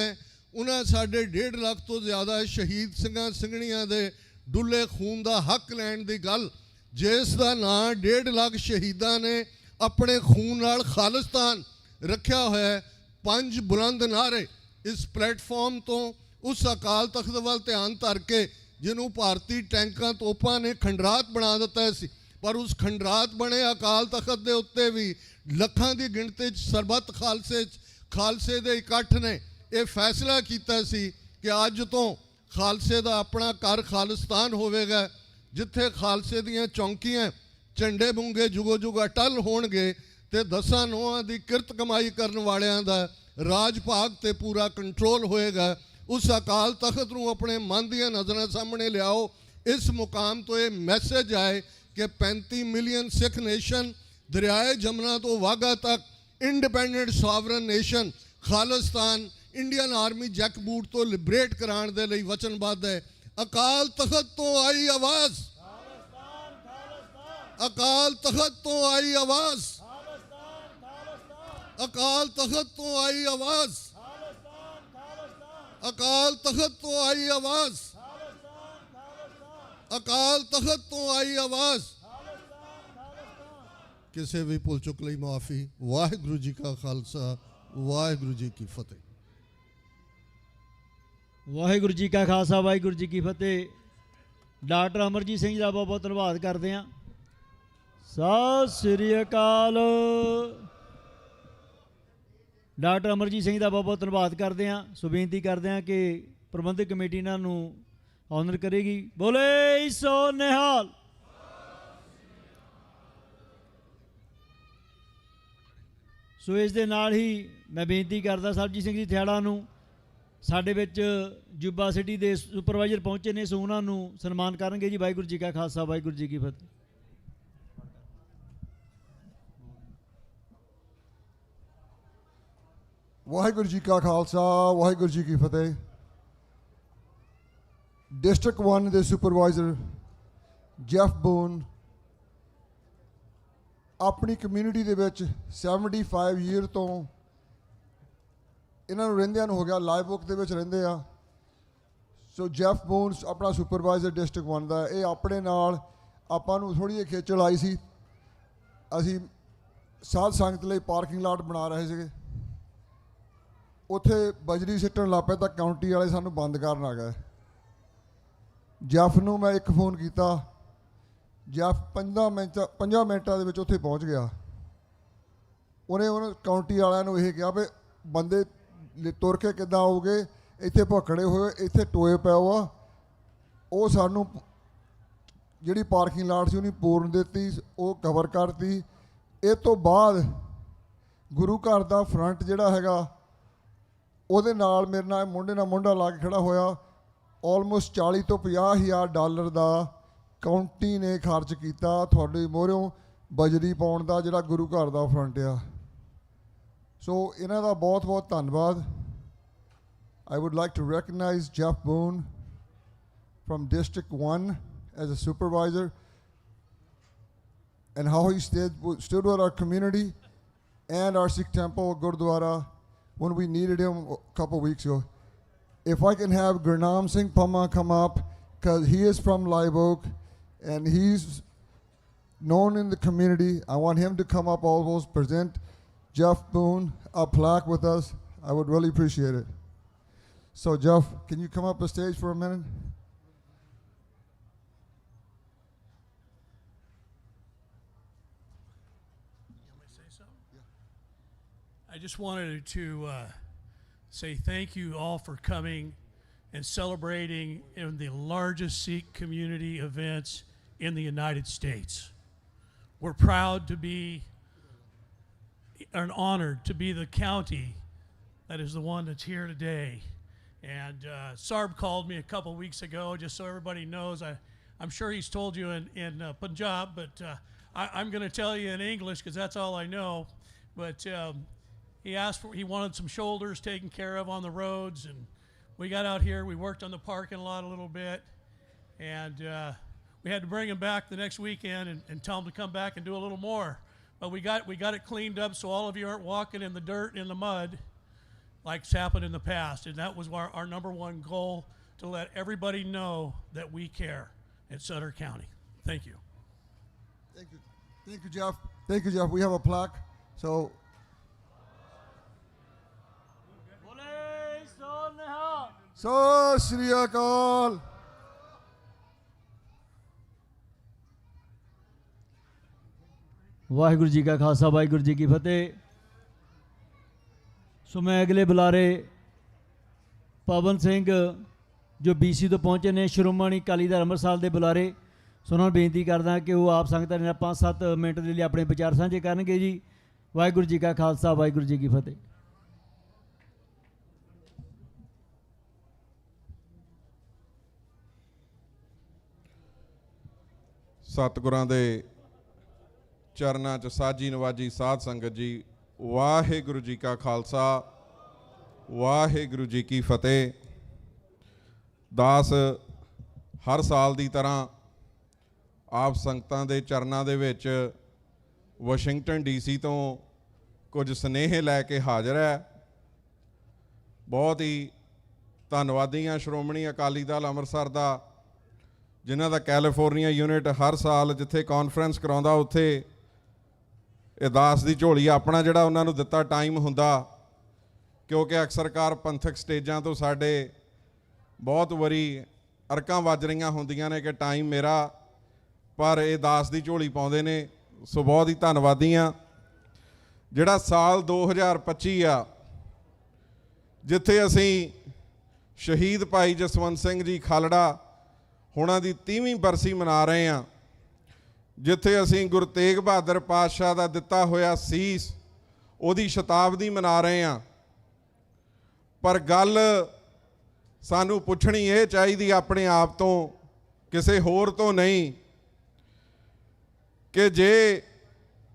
ਉਹਨਾਂ ਸਾਡੇ 1.5 ਲੱਖ ਤੋਂ ਜ਼ਿਆਦਾ ਸ਼ਹੀਦ ਸਿੰਘਾਂ ਸਿੰਘਣੀਆਂ ਦੇ ਡੁੱਲੇ ਖੂਨ ਦਾ ਹੱਕ ਲੈਣ ਦੀ ਗੱਲ, ਜਿਸ ਦਾ ਨਾਂ 1.5 ਲੱਖ ਸ਼ਹੀਦਾਂ ਨੇ ਆਪਣੇ ਖੂਨ ਨਾਲ ਖਾਲਿਸਤਾਨ ਰੱਖਿਆ ਹੋਇਆ। 5 ਬੁਲੰਦ ਨਾਅਰੇ ਇਸ ਪਲੇਟਫਾਰਮ ਤੋਂ ਉਸ ਅਕਾਲ ਤਖਤ ਵੱਲ ਧਿਆਨ ਧਰ ਕੇ, ਜਿਹਨੂੰ ਭਾਰਤੀ ਟੈਂਕਾਂ ਤੋਪਾਂ ਨੇ ਖੰਡਰਾਤ ਬਣਾ ਦਿੱਤਾ ਸੀ, ਪਰ ਉਸ ਖੰਡਰਾਤ ਬਣੇ ਅਕਾਲ ਤਖਤ ਦੇ ਉੱਤੇ ਵੀ ਲੱਖਾਂ ਦੀ ਗਿਣਤੀ 'ਚ ਸਰਬੱਤ ਖਾਲਸੇ ਦੇ ਇਕੱਠ ਨੇ ਇਹ ਫੈਸਲਾ ਕੀਤਾ ਸੀ ਕਿ ਅੱਜ ਤੋਂ ਖਾਲਸੇ ਦਾ ਆਪਣਾ ਘਰ ਖਾਲਿਸਤਾਨ ਹੋਵੇਗਾ, ਜਿੱਥੇ ਖਾਲਸੇ ਦੀਆਂ ਚੌਂਕੀਆਂ ਝੰਡੇ ਬੁੰਗੇ ਜੁਗੋ ਜੁਗ ਅਟਲ ਹੋਣਗੇ ਤੇ 10 ਨੋਹਾਂ ਦੀ ਕਿਰਤ ਕਮਾਈ ਕਰਨ ਵਾਲਿਆਂ ਦਾ ਰਾਜ ਭਾਗ ਤੇ ਪੂਰਾ ਕੰਟਰੋਲ ਹੋਏਗਾ। ਉਸ ਅਕਾਲ ਤਖਤ ਨੂੰ ਆਪਣੇ ਮਨ ਦੀਆਂ ਨਜ਼ਰਾਂ ਸਾਹਮਣੇ ਲਿਆਓ। ਇਸ ਮੁਕਾਮ ਤੋਂ ਇਹ ਮੈਸੇਜ ਆਏ ਕਿ 35 ਮਿਲੀਅਨ ਸਿੱਖ ਨੇਸ਼ਨ ਦਰਿਆਏ ਜਮਨਾ ਤੋਂ ਵਾਘਾ ਤੱਕ independent sovereign nation Khalistan Indian army jack boot ਤੋਂ ਲਿਬਰੇਟ ਕਰਾਉਣ ਦੇ ਲਈ ਵਚਨਬੱਧ ਹੈ। ਅਕਾਲ ਤਖਤ ਤੋਂ ਆਈ ਆਵਾਜ਼, ਅਕਾਲ ਤਖਤ ਤੋਂ ਆਈ ਆਵਾਜ਼, ਅਕਾਲ ਤਖਤ ਤੋਂ ਆਈ ਆਵਾਜ਼, ਅਕਾਲ ਤਖਤ ਤੋਂ ਆਈ ਆਵਾਜ਼, ਅਕਾਲ ਤਖਤ ਤੋਂ ਆਈ ਆਵਾਜ਼। ਕਿਸੇ ਵੀ ਭੁੱਲ ਚੁੱਕ ਲਈ ਮਾਫੀ। ਵਾਹਿਗੁਰੂ ਜੀ ਕਾ ਖਾਲਸਾ, ਵਾਹਿਗੁਰੂ ਜੀ ਕੀ ਫਤਿਹ। ਵਾਹਿਗੁਰੂ ਜੀ ਕਾ ਖਾਲਸਾ, ਵਾਹਿਗੁਰੂ ਜੀ ਕੀ ਫਤਿਹ। ਡਾਕਟਰ ਅਮਰਜੀਤ ਸਿੰਘ ਜੀ ਦਾ ਬਹੁਤ ਬਹੁਤ ਧੰਨਵਾਦ ਕਰਦੇ ਹਾਂ। ਸਤਿ ਸ੍ਰੀ ਅਕਾਲ। ਡਾਕਟਰ ਅਮਰਜੀਤ ਸਿੰਘ ਦਾ ਬਹੁਤ ਬਹੁਤ ਧੰਨਵਾਦ ਕਰਦੇ ਹਾਂ। ਸੋ ਬੇਨਤੀ ਕਰਦੇ ਹਾਂ ਕਿ ਪ੍ਰਬੰਧਕ ਕਮੇਟੀ ਇਹਨਾਂ ਨੂੰ ਆਨਰ ਕਰੇਗੀ। ਬੋਲੇ ਸੋ ਨਿਹਾਲ। ਸੋ ਇਸ ਦੇ ਨਾਲ ਹੀ ਮੈਂ ਬੇਨਤੀ ਕਰਦਾ ਸਰਬਜੀਤ ਸਿੰਘ ਜੀ ਥਿਆੜਾ ਨੂੰ, ਸਾਡੇ ਵਿੱਚ ਯੂਬਾ ਸਿਟੀ ਦੇ ਸੁਪਰਵਾਈਜ਼ਰ ਪਹੁੰਚੇ ਨੇ, ਸੋ ਉਹਨਾਂ ਨੂੰ ਸਨਮਾਨ ਕਰਨਗੇ ਜੀ। ਵਾਹਿਗੁਰੂ ਜੀ ਕਾ ਖਾਲਸਾ, ਵਾਹਿਗੁਰੂ ਜੀ ਕੀ ਫਤਿਹ। ਵਾਹਿਗੁਰੂ ਜੀ ਕਾ ਖਾਲਸਾ, ਵਾਹਿਗੁਰੂ ਜੀ ਕੀ ਫਤਿਹ। ਡਿਸਟ੍ਰਿਕਟ 1 ਦੇ ਸੁਪਰਵਾਈਜ਼ਰ ਜੈਫ ਬੂਨ ਆਪਣੀ ਕਮਿਊਨਿਟੀ ਦੇ ਵਿੱਚ 75 ਈਅਰ ਤੋਂ ਇਹਨਾਂ ਨੂੰ ਰਹਿੰਦਿਆਂ ਨੂੰ ਹੋ ਗਿਆ, ਲਾਈਵ ਬੁੱਕ ਦੇ ਵਿੱਚ ਰਹਿੰਦੇ ਆ। ਸੋ ਜੈਫ ਬੂਨ ਆਪਣਾ ਸੁਪਰਵਾਈਜ਼ਰ ਡਿਸਟ੍ਰਿਕਟ 1 ਦਾ, ਇਹ ਆਪਣੇ ਨਾਲ ਆਪਾਂ ਨੂੰ ਥੋੜ੍ਹੀ ਜਿਹੀ ਖੇਚਲ ਆਈ ਸੀ। ਅਸੀਂ ਸਾਧ ਸੰਗਤ ਲਈ ਪਾਰਕਿੰਗ ਲਾਟ ਬਣਾ ਰਹੇ ਸੀਗੇ, ਉੱਥੇ ਬਜਰੀ ਸਿੱਟਣ ਲੱਗ ਪਏ ਤਾਂ ਕਾਊਂਟੀ ਵਾਲੇ ਸਾਨੂੰ ਬੰਦ ਕਰਨ ਆ ਗਏ। ਜੈਫ ਨੂੰ ਮੈਂ ਇੱਕ ਫੋਨ ਕੀਤਾ, ਜੈਫ 5 ਮਿੰਟਾਂ ਦੇ ਵਿੱਚ ਉੱਥੇ ਪਹੁੰਚ ਗਿਆ। ਉਹਨੇ ਕਾਊਂਟੀ ਵਾਲਿਆਂ ਨੂੰ ਇਹ ਕਿਹਾ ਵੀ ਬੰਦੇ ਤੁਰ ਕੇ ਕਿੱਦਾਂ ਆਉਗੇ, ਇੱਥੇ ਭਖੜੇ ਹੋਏ, ਇੱਥੇ ਟੋਏ ਪਏ ਆ। ਉਹ ਸਾਨੂੰ ਜਿਹੜੀ ਪਾਰਕਿੰਗ ਲਾਟ ਸੀ ਉਹਨੇ ਪੂਰਨ ਦਿੱਤੀ, ਉਹ ਕਵਰ ਕਰਤੀ। ਇਹ ਤੋਂ ਬਾਅਦ ਗੁਰੂ ਘਰ ਦਾ ਫਰੰਟ ਜਿਹੜਾ ਹੈਗਾ ਉਹਦੇ ਨਾਲ ਮੇਰੇ ਨਾਲ ਮੋਢੇ ਨਾਲ ਮੋਢਾ ਲਾ ਕੇ ਖੜਾ ਹੋਇਆ। ਆਲਮੋਸਟ 40 ਤੋਂ 50 ਹਜ਼ਾਰ ਡਾਲਰ ਦਾ ਕਾਊਂਟੀ ਨੇ ਖਰਚ ਕੀਤਾ ਤੁਹਾਡੇ ਮੋਹਰਿਓਂ ਬਜਰੀ ਪਾਉਣ ਦਾ, ਜਿਹੜਾ ਗੁਰੂ ਘਰ ਦਾ ਫਰੰਟ ਆ। ਸੋ ਇਹਨਾਂ ਦਾ ਬਹੁਤ ਬਹੁਤ ਧੰਨਵਾਦ। I would like to recognize Jeff Boone from District 1 as a supervisor and how he stood with our community and our Sikh temple Gurdwara when we needed him a couple weeks ago. If I can have Gurnam Singh Pama come up, because he is from Live Oak and he's known in the community. I want him to come up, almost present Jeff Boone a plaque with us. I would really appreciate it. So Jeff, can you come up the stage for a minute? I just wanted to say thank you all for coming and celebrating in the largest Sikh community events in the United States. We're proud to be, and honored to be the county that is the one that's here today. And Sarb called me a couple weeks ago, just so everybody knows. I'm sure he's told you in Punjab, but I'm going to tell you in English because that's all I know. But he wanted some shoulders taken care of on the roads, and we got out here, we worked on the parking lot a little bit, and we had to bring him back the next weekend and tell him to come back and do a little more. But we got it cleaned up so all of you aren't walking in the dirt and in the mud like's happened in the past. And that was our number one goal, to let everybody know that we care in Sutter County. Thank you. Thank you. Thank you, Jeff. Thank you, Jeff. We have a plaque. So ਸਤਿ ਸ਼੍ਰੀ ਅਕਾਲ। ਵਾਹਿਗੁਰੂ ਜੀ ਕਾ ਖਾਲਸਾ ਵਾਹਿਗੁਰੂ ਜੀ ਕੀ ਫਤਿਹ। ਸੋ ਮੈਂ ਅਗਲੇ ਬੁਲਾਰੇ ਪਵਨ ਸਿੰਘ ਜੋ BC ਤੋਂ ਪਹੁੰਚੇ ਨੇ, ਸ਼੍ਰੋਮਣੀ ਅਕਾਲੀ ਦਲ ਅੰਮ੍ਰਿਤਸਰ ਦੇ ਬੁਲਾਰੇ। ਸੋ ਉਹਨਾਂ ਨੂੰ ਬੇਨਤੀ ਕਰਦਾ ਕਿ ਉਹ ਆਪ ਸੰਗਤਾਂ ਨਾਲ 5-7 ਮਿੰਟ ਦੇ ਲਈ ਆਪਣੇ ਵਿਚਾਰ ਸਾਂਝੇ ਕਰਨਗੇ ਜੀ। ਵਾਹਿਗੁਰੂ ਜੀ ਕਾ ਖਾਲਸਾ ਵਾਹਿਗੁਰੂ ਜੀ ਕੀ ਫਤਿਹ। ਸਤਿਗੁਰਾਂ ਦੇ ਚਰਨਾਂ 'ਚ ਸਾਜੀ ਨਵਾਜੀ ਸਾਧ ਸੰਗਤ ਜੀ, ਵਾਹਿਗੁਰੂ ਜੀ ਕਾ ਖਾਲਸਾ ਵਾਹਿਗੁਰੂ ਜੀ ਕੀ ਫਤਿਹ। ਦਾਸ ਹਰ ਸਾਲ ਦੀ ਤਰ੍ਹਾਂ ਆਪ ਸੰਗਤਾਂ ਦੇ ਚਰਨਾਂ ਦੇ ਵਿੱਚ ਵਾਸ਼ਿੰਗਟਨ DC ਤੋਂ ਕੁਝ ਸੁਨੇਹੇ ਲੈ ਕੇ ਹਾਜ਼ਰ ਹੈ। ਬਹੁਤ ਹੀ ਧੰਨਵਾਦੀ ਹਾਂ ਸ਼੍ਰੋਮਣੀ ਅਕਾਲੀ ਦਲ ਅੰਮ੍ਰਿਤਸਰ ਦਾ, ਜਿਨ੍ਹਾਂ ਦਾ ਕੈਲੀਫੋਰਨੀਆ ਯੂਨਿਟ ਹਰ ਸਾਲ ਜਿੱਥੇ ਕਾਨਫਰੰਸ ਕਰਾਉਂਦਾ ਉੱਥੇ ਇਹ ਦਾਸ ਦੀ ਝੋਲੀ ਆਪਣਾ ਜਿਹੜਾ ਉਹਨਾਂ ਨੂੰ ਦਿੱਤਾ ਟਾਈਮ ਹੁੰਦਾ, ਕਿਉਂਕਿ ਅਕਸਰਕਾਰ ਪੰਥਕ ਸਟੇਜਾਂ ਤੋਂ ਸਾਡੇ ਬਹੁਤ ਵਾਰੀ ਅਰਕਾਂ ਵੱਜ ਰਹੀਆਂ ਹੁੰਦੀਆਂ ਨੇ ਕਿ ਟਾਈਮ ਮੇਰਾ, ਪਰ ਇਹ ਦਾਸ ਦੀ ਝੋਲੀ ਪਾਉਂਦੇ ਨੇ। ਸੋ ਬਹੁਤ ਹੀ ਧੰਨਵਾਦੀ ਹਾਂ। ਜਿਹੜਾ ਸਾਲ 2025 ਆ, ਜਿੱਥੇ ਅਸੀਂ ਸ਼ਹੀਦ ਭਾਈ ਜਸਵੰਤ ਸਿੰਘ ਜੀ ਖਾਲੜਾ ਉਹਨਾਂ ਦੀ 30ਵੀਂ ਬਰਸੀ ਮਨਾ ਰਹੇ ਹਾਂ, ਜਿੱਥੇ ਅਸੀਂ ਗੁਰੂ ਤੇਗ ਬਹਾਦਰ ਪਾਤਸ਼ਾਹ ਦਾ ਦਿੱਤਾ ਹੋਇਆ ਸੀਸ ਉਹਦੀ ਸ਼ਤਾਬਦੀ ਮਨਾ ਰਹੇ ਹਾਂ। ਪਰ ਗੱਲ ਸਾਨੂੰ ਪੁੱਛਣੀ ਇਹ ਚਾਹੀਦੀ ਆਪਣੇ ਆਪ ਤੋਂ, ਕਿਸੇ ਹੋਰ ਤੋਂ ਨਹੀਂ, ਕਿ ਜੇ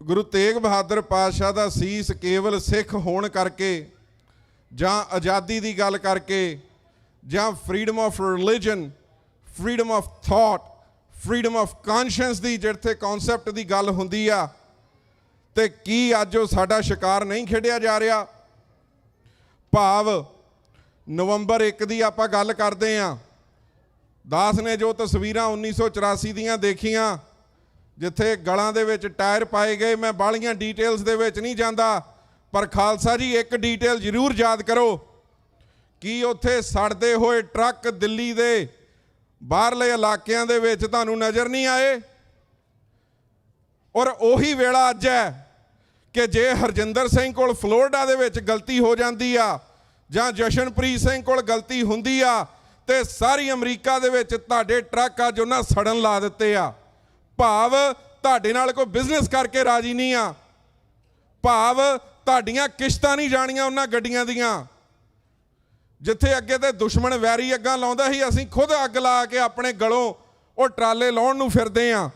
ਗੁਰੂ ਤੇਗ ਬਹਾਦਰ ਪਾਤਸ਼ਾਹ ਦਾ ਸੀਸ ਕੇਵਲ ਸਿੱਖ ਹੋਣ ਕਰਕੇ ਜਾਂ ਆਜ਼ਾਦੀ ਦੀ ਗੱਲ ਕਰਕੇ ਜਾਂ freedom of religion, freedom of thought, freedom of conscience ਦੀ ਜਿੱਥੇ ਕਨਸੈਪਟ ਦੀ ਗੱਲ ਹੁੰਦੀ ਆ, ਤੇ ਕੀ ਅੱਜ ਉਹ ਸਾਡਾ ਸ਼ਿਕਾਰ ਨਹੀਂ ਖੇਡਿਆ ਜਾ ਰਿਹਾ? ਭਾਵ ਨਵੰਬਰ 1 ਦੀ ਆਪਾਂ ਗੱਲ ਕਰਦੇ ਹਾਂ, ਦਾਸ ਨੇ ਜੋ ਤਸਵੀਰਾਂ 1984 ਦੀਆਂ ਦੇਖੀਆਂ, ਜਿੱਥੇ ਗਲਾਂ ਦੇ ਵਿੱਚ ਟਾਇਰ ਪਾਏ ਗਏ, ਮੈਂ ਬਾਹਲੀਆਂ ਡੀਟੇਲਸ ਦੇ ਵਿੱਚ ਨਹੀਂ ਜਾਂਦਾ, ਪਰ ਖਾਲਸਾ ਜੀ ਇੱਕ ਡੀਟੇਲ ਜ਼ਰੂਰ ਯਾਦ ਕਰੋ ਕਿ ਉੱਥੇ ਸੜਦੇ ਹੋਏ ਟਰੱਕ ਦਿੱਲੀ ਦੇ ਬਾਹਰਲੇ ਇਲਾਕਿਆਂ ਦੇ ਵਿੱਚ ਤੁਹਾਨੂੰ ਨਜ਼ਰ ਨਹੀਂ ਆਏ? ਔਰ ਉਹੀ ਵੇਲਾ ਅੱਜ ਹੈ ਕਿ ਜੇ ਹਰਜਿੰਦਰ ਸਿੰਘ ਕੋਲ ਫਲੋਰੀਡਾ ਦੇ ਵਿੱਚ ਗਲਤੀ ਹੋ ਜਾਂਦੀ ਆ ਜਾਂ ਜਸ਼ਨਪ੍ਰੀਤ ਸਿੰਘ ਕੋਲ ਗਲਤੀ ਹੁੰਦੀ ਆ, ਤੇ ਸਾਰੀ ਅਮਰੀਕਾ ਦੇ ਵਿੱਚ ਤੁਹਾਡੇ ਟਰੱਕ ਅੱਜ ਉਹਨਾਂ ਸੜਨ ਲਾ ਦਿੱਤੇ ਆ। ਭਾਵ ਤੁਹਾਡੇ ਨਾਲ ਕੋਈ ਬਿਜ਼ਨਸ ਕਰਕੇ ਰਾਜੀ ਨਹੀਂ ਆ, ਭਾਵ ਤੁਹਾਡੀਆਂ ਕਿਸ਼ਤਾਂ ਨਹੀਂ ਜਾਣੀਆਂ ਉਹਨਾਂ ਗੱਡੀਆਂ ਦੀਆਂ। ਜਿੱਥੇ ਅੱਗੇ ਤੇ ਦੁਸ਼ਮਣ ਵੈਰੀ ਅੱਗਾਂ ਲਾਉਂਦਾ ਸੀ, ਅਸੀਂ ਖੁਦ ਅੱਗ ਲਾ ਕੇ ਆਪਣੇ ਗਲੋਂ ਉਹ ਟਰਾਲੇ ਲਾਉਣ ਨੂੰ ਫਿਰਦੇ ਹਾਂ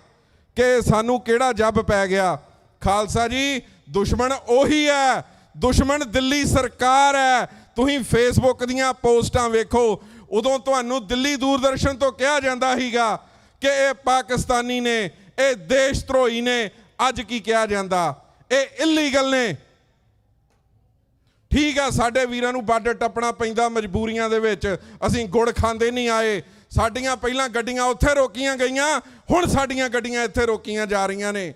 ਕਿ ਸਾਨੂੰ ਕਿਹੜਾ ਜੱਬ ਪੈ ਗਿਆ। ਖਾਲਸਾ ਜੀ, ਦੁਸ਼ਮਣ ਉਹੀ ਹੈ, ਦੁਸ਼ਮਣ ਦਿੱਲੀ ਸਰਕਾਰ ਹੈ। ਤੁਸੀਂ ਫੇਸਬੁੱਕ ਦੀਆਂ ਪੋਸਟਾਂ ਵੇਖੋ, ਉਦੋਂ ਤੁਹਾਨੂੰ ਦਿੱਲੀ ਦੂਰਦਰਸ਼ਨ ਤੋਂ ਕਿਹਾ ਜਾਂਦਾ ਸੀਗਾ ਕਿ ਇਹ ਪਾਕਿਸਤਾਨੀ ਨੇ, ਇਹ ਦੇਸ਼ ਧਰੋਹੀ ਨੇ। ਅੱਜ ਕੀ ਕਿਹਾ ਜਾਂਦਾ? ਇਹ ਇਲੀਗਲ ਨੇ। ਠੀਕ ਆ, ਸਾਡੇ ਵੀਰਾਂ ਨੂੰ ਬਾਰਡਰ ਟੱਪਣਾ ਪੈਂਦਾ ਮਜਬੂਰੀਆਂ ਦੇ ਵਿੱਚ, ਅਸੀਂ ਗੁੜ ਖਾਂਦੇ ਨਹੀਂ ਆਏ। ਸਾਡੀਆਂ ਪਹਿਲਾਂ ਗੱਡੀਆਂ ਉੱਥੇ ਰੋਕੀਆਂ ਗਈਆਂ, ਹੁਣ ਸਾਡੀਆਂ ਗੱਡੀਆਂ ਇੱਥੇ ਰੋਕੀਆਂ ਜਾ ਰਹੀਆਂ ਨੇ।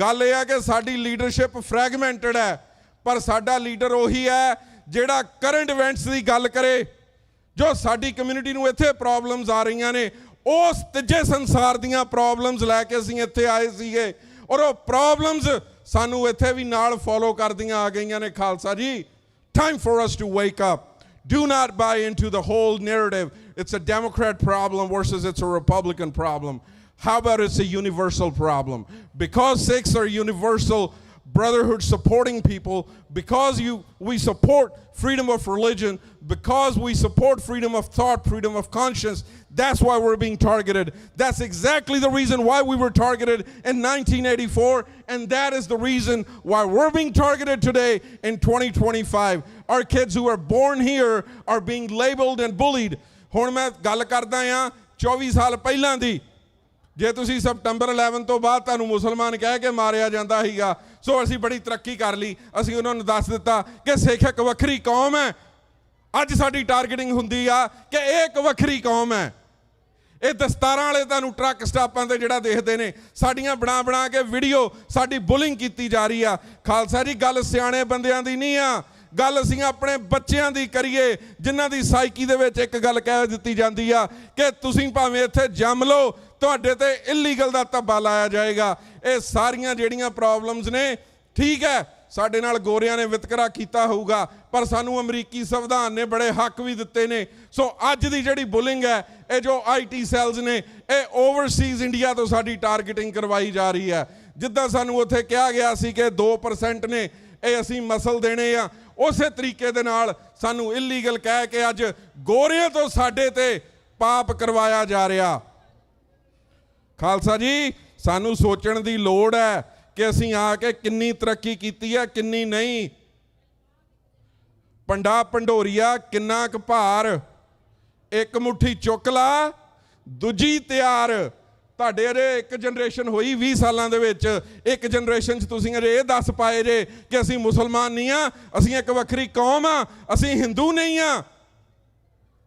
ਗੱਲ ਇਹ ਹੈ ਕਿ ਸਾਡੀ ਲੀਡਰਸ਼ਿਪ ਫਰੈਗਮੈਂਟਡ ਹੈ, ਪਰ ਸਾਡਾ ਲੀਡਰ ਉਹੀ ਹੈ ਜਿਹੜਾ ਕਰੰਟ ਇਵੈਂਟਸ ਦੀ ਗੱਲ ਕਰੇ, ਜੋ ਸਾਡੀ ਕਮਿਊਨਿਟੀ ਨੂੰ ਇੱਥੇ ਪ੍ਰੋਬਲਮਸ ਆ ਰਹੀਆਂ ਨੇ, ਉਸ ਤੀਜੇ ਸੰਸਾਰ ਦੀਆਂ ਪ੍ਰੋਬਲਮਸ ਲੈ ਕੇ ਅਸੀਂ ਇੱਥੇ ਆਏ ਸੀਗੇ, ਔਰ ਉਹ ਪ੍ਰੋਬਲਮਸ ਸਾਨੂੰ ਇੱਥੇ ਵੀ ਨਾਲ ਫੋਲੋ ਕਰਦੀਆਂ ਆ ਗਈਆਂ ਨੇ। ਖਾਲਸਾ ਜੀ, time for us to wake up. Do not buy into the whole narrative. It's a Democrat problem versus it's a Republican problem. How about it's a universal problem? Because Sikhs are universal brotherhood supporting people, because we support freedom of religion, because we support freedom of thought, freedom of conscience, that's why we're being targeted. That's exactly the reason why we were targeted in 1984, and that is the reason why we're being targeted today in 2025. Our kids who are born here are being labeled and bullied. ਹੁਣ ਮੈਂ ਗੱਲ ਕਰਦਾ ਆ 24 ਸਾਲ ਪਹਿਲਾਂ ਦੀ, ਜੇ ਤੁਸੀਂ September 11 ਤੋਂ ਬਾਅਦ ਤੁਹਾਨੂੰ ਮੁਸਲਮਾਨ ਕਹਿ ਕੇ ਮਾਰਿਆ ਜਾਂਦਾ ਸੀਗਾ, ਸੋ ਅਸੀਂ ਬੜੀ ਤਰੱਕੀ ਕਰ ਲਈ, ਅਸੀਂ ਉਹਨਾਂ ਨੂੰ ਦੱਸ ਦਿੱਤਾ ਕਿ ਸਿੱਖ ਇੱਕ ਵੱਖਰੀ ਕੌਮ ਹੈ। ਅੱਜ ਸਾਡੀ ਟਾਰਗੇਟਿੰਗ ਹੁੰਦੀ ਆ ਕਿ ਇਹ ਇੱਕ ਵੱਖਰੀ ਕੌਮ ਹੈ। ਇਹ ਦਸਤਾਰਾਂ ਵਾਲੇ ਤੁਹਾਨੂੰ ਟਰੱਕ ਸਟਾਪਾਂ ਤੇ ਜਿਹੜਾ ਦੇਖਦੇ ਨੇ, ਸਾਡੀਆਂ ਬਣਾ ਕੇ ਵੀਡੀਓ ਸਾਡੀ ਬੁਲਿੰਗ ਕੀਤੀ ਜਾ ਰਹੀ ਆ। ਖਾਲਸਾ ਜੀ, ਗੱਲ ਸਿਆਣੇ ਬੰਦਿਆਂ ਦੀ ਨਹੀਂ ਆ, ਗੱਲ ਅਸੀਂ ਆਪਣੇ ਬੱਚਿਆਂ ਦੀ ਕਰੀਏ, ਜਿਨ੍ਹਾਂ ਦੀ ਸਾਈਕੀ ਦੇ ਵਿੱਚ ਇੱਕ ਗੱਲ ਕਹਿ ਦਿੱਤੀ ਜਾਂਦੀ ਆ ਕਿ ਤੁਸੀਂ ਭਾਵੇਂ ਇੱਥੇ ਜੰਮ ਲਓ, ਤੁਹਾਡੇ ਤੇ ਇਲੀਗਲ ਦਾ ਧੱਬਾ ਲਾਇਆ ਜਾਏਗਾ। ਇਹ ਸਾਰੀਆਂ ਜਿਹੜੀਆਂ ਪ੍ਰੋਬਲਮਸ ਨੇ, ਠੀਕ ਹੈ ਸਾਡੇ ਨਾਲ ਗੋਰਿਆਂ ਨੇ ਵਿਤਕਰਾ ਕੀਤਾ ਹੋਊਗਾ, ਪਰ ਸਾਨੂੰ ਅਮਰੀਕੀ ਸੰਵਿਧਾਨ ਨੇ ਬੜੇ ਹੱਕ ਵੀ ਦਿੱਤੇ ਨੇ। ਸੋ ਅੱਜ ਦੀ ਜਿਹੜੀ ਬੁਲਿੰਗ ਹੈ, ਇਹ ਜੋ IT ਸੈਲਸ ਨੇ, ਇਹ ਓਵਰਸੀਜ਼ ਇੰਡੀਆ ਤੋਂ ਸਾਡੀ ਟਾਰਗੇਟਿੰਗ ਕਰਵਾਈ ਜਾ ਰਹੀ ਹੈ। ਜਿੱਦਾਂ ਸਾਨੂੰ ਉੱਥੇ ਕਿਹਾ ਗਿਆ ਸੀ ਕਿ 2% ਨੇ ਇਹ ਅਸੀਂ ਮਸਲ ਦੇਣੇ ਆ, ਉਸੇ ਤਰੀਕੇ ਦੇ ਨਾਲ ਸਾਨੂੰ ਇਲੀਗਲ ਕਹਿ ਕੇ ਅੱਜ ਗੋਰਿਆਂ ਤੋਂ ਸਾਡੇ ਤੇ ਪਾਪ ਕਰਵਾਇਆ ਜਾ ਰਿਹਾ। ਖਾਲਸਾ ਜੀ, ਸਾਨੂੰ ਸੋਚਣ ਦੀ ਲੋੜ ਹੈ ਕਿ ਅਸੀਂ ਆ ਕੇ ਕਿੰਨੀ ਤਰੱਕੀ ਕੀਤੀ ਹੈ, ਕਿੰਨੀ ਨਹੀਂ। ਪੰਡਾ ਭੰਡੋਰੀਆ ਕਿੰਨਾ ਕੁ ਭਾਰ, ਇੱਕ ਮੁੱਠੀ ਚੁੱਕ ਲਾ ਦੂਜੀ ਤਿਆਰ। ਤੁਹਾਡੇ ਅਜੇ ਇੱਕ ਜਨਰੇਸ਼ਨ ਹੋਈ 20 ਸਾਲਾਂ ਦੇ ਵਿੱਚ, ਇੱਕ ਜਨਰੇਸ਼ਨ 'ਚ ਤੁਸੀਂ ਅਜੇ ਇਹ ਦੱਸ ਪਾਏ ਜੇ ਕਿ ਅਸੀਂ ਮੁਸਲਮਾਨ ਨਹੀਂ ਆ, ਅਸੀਂ ਇੱਕ ਵੱਖਰੀ ਕੌਮ ਆ, ਅਸੀਂ ਹਿੰਦੂ ਨਹੀਂ ਆ।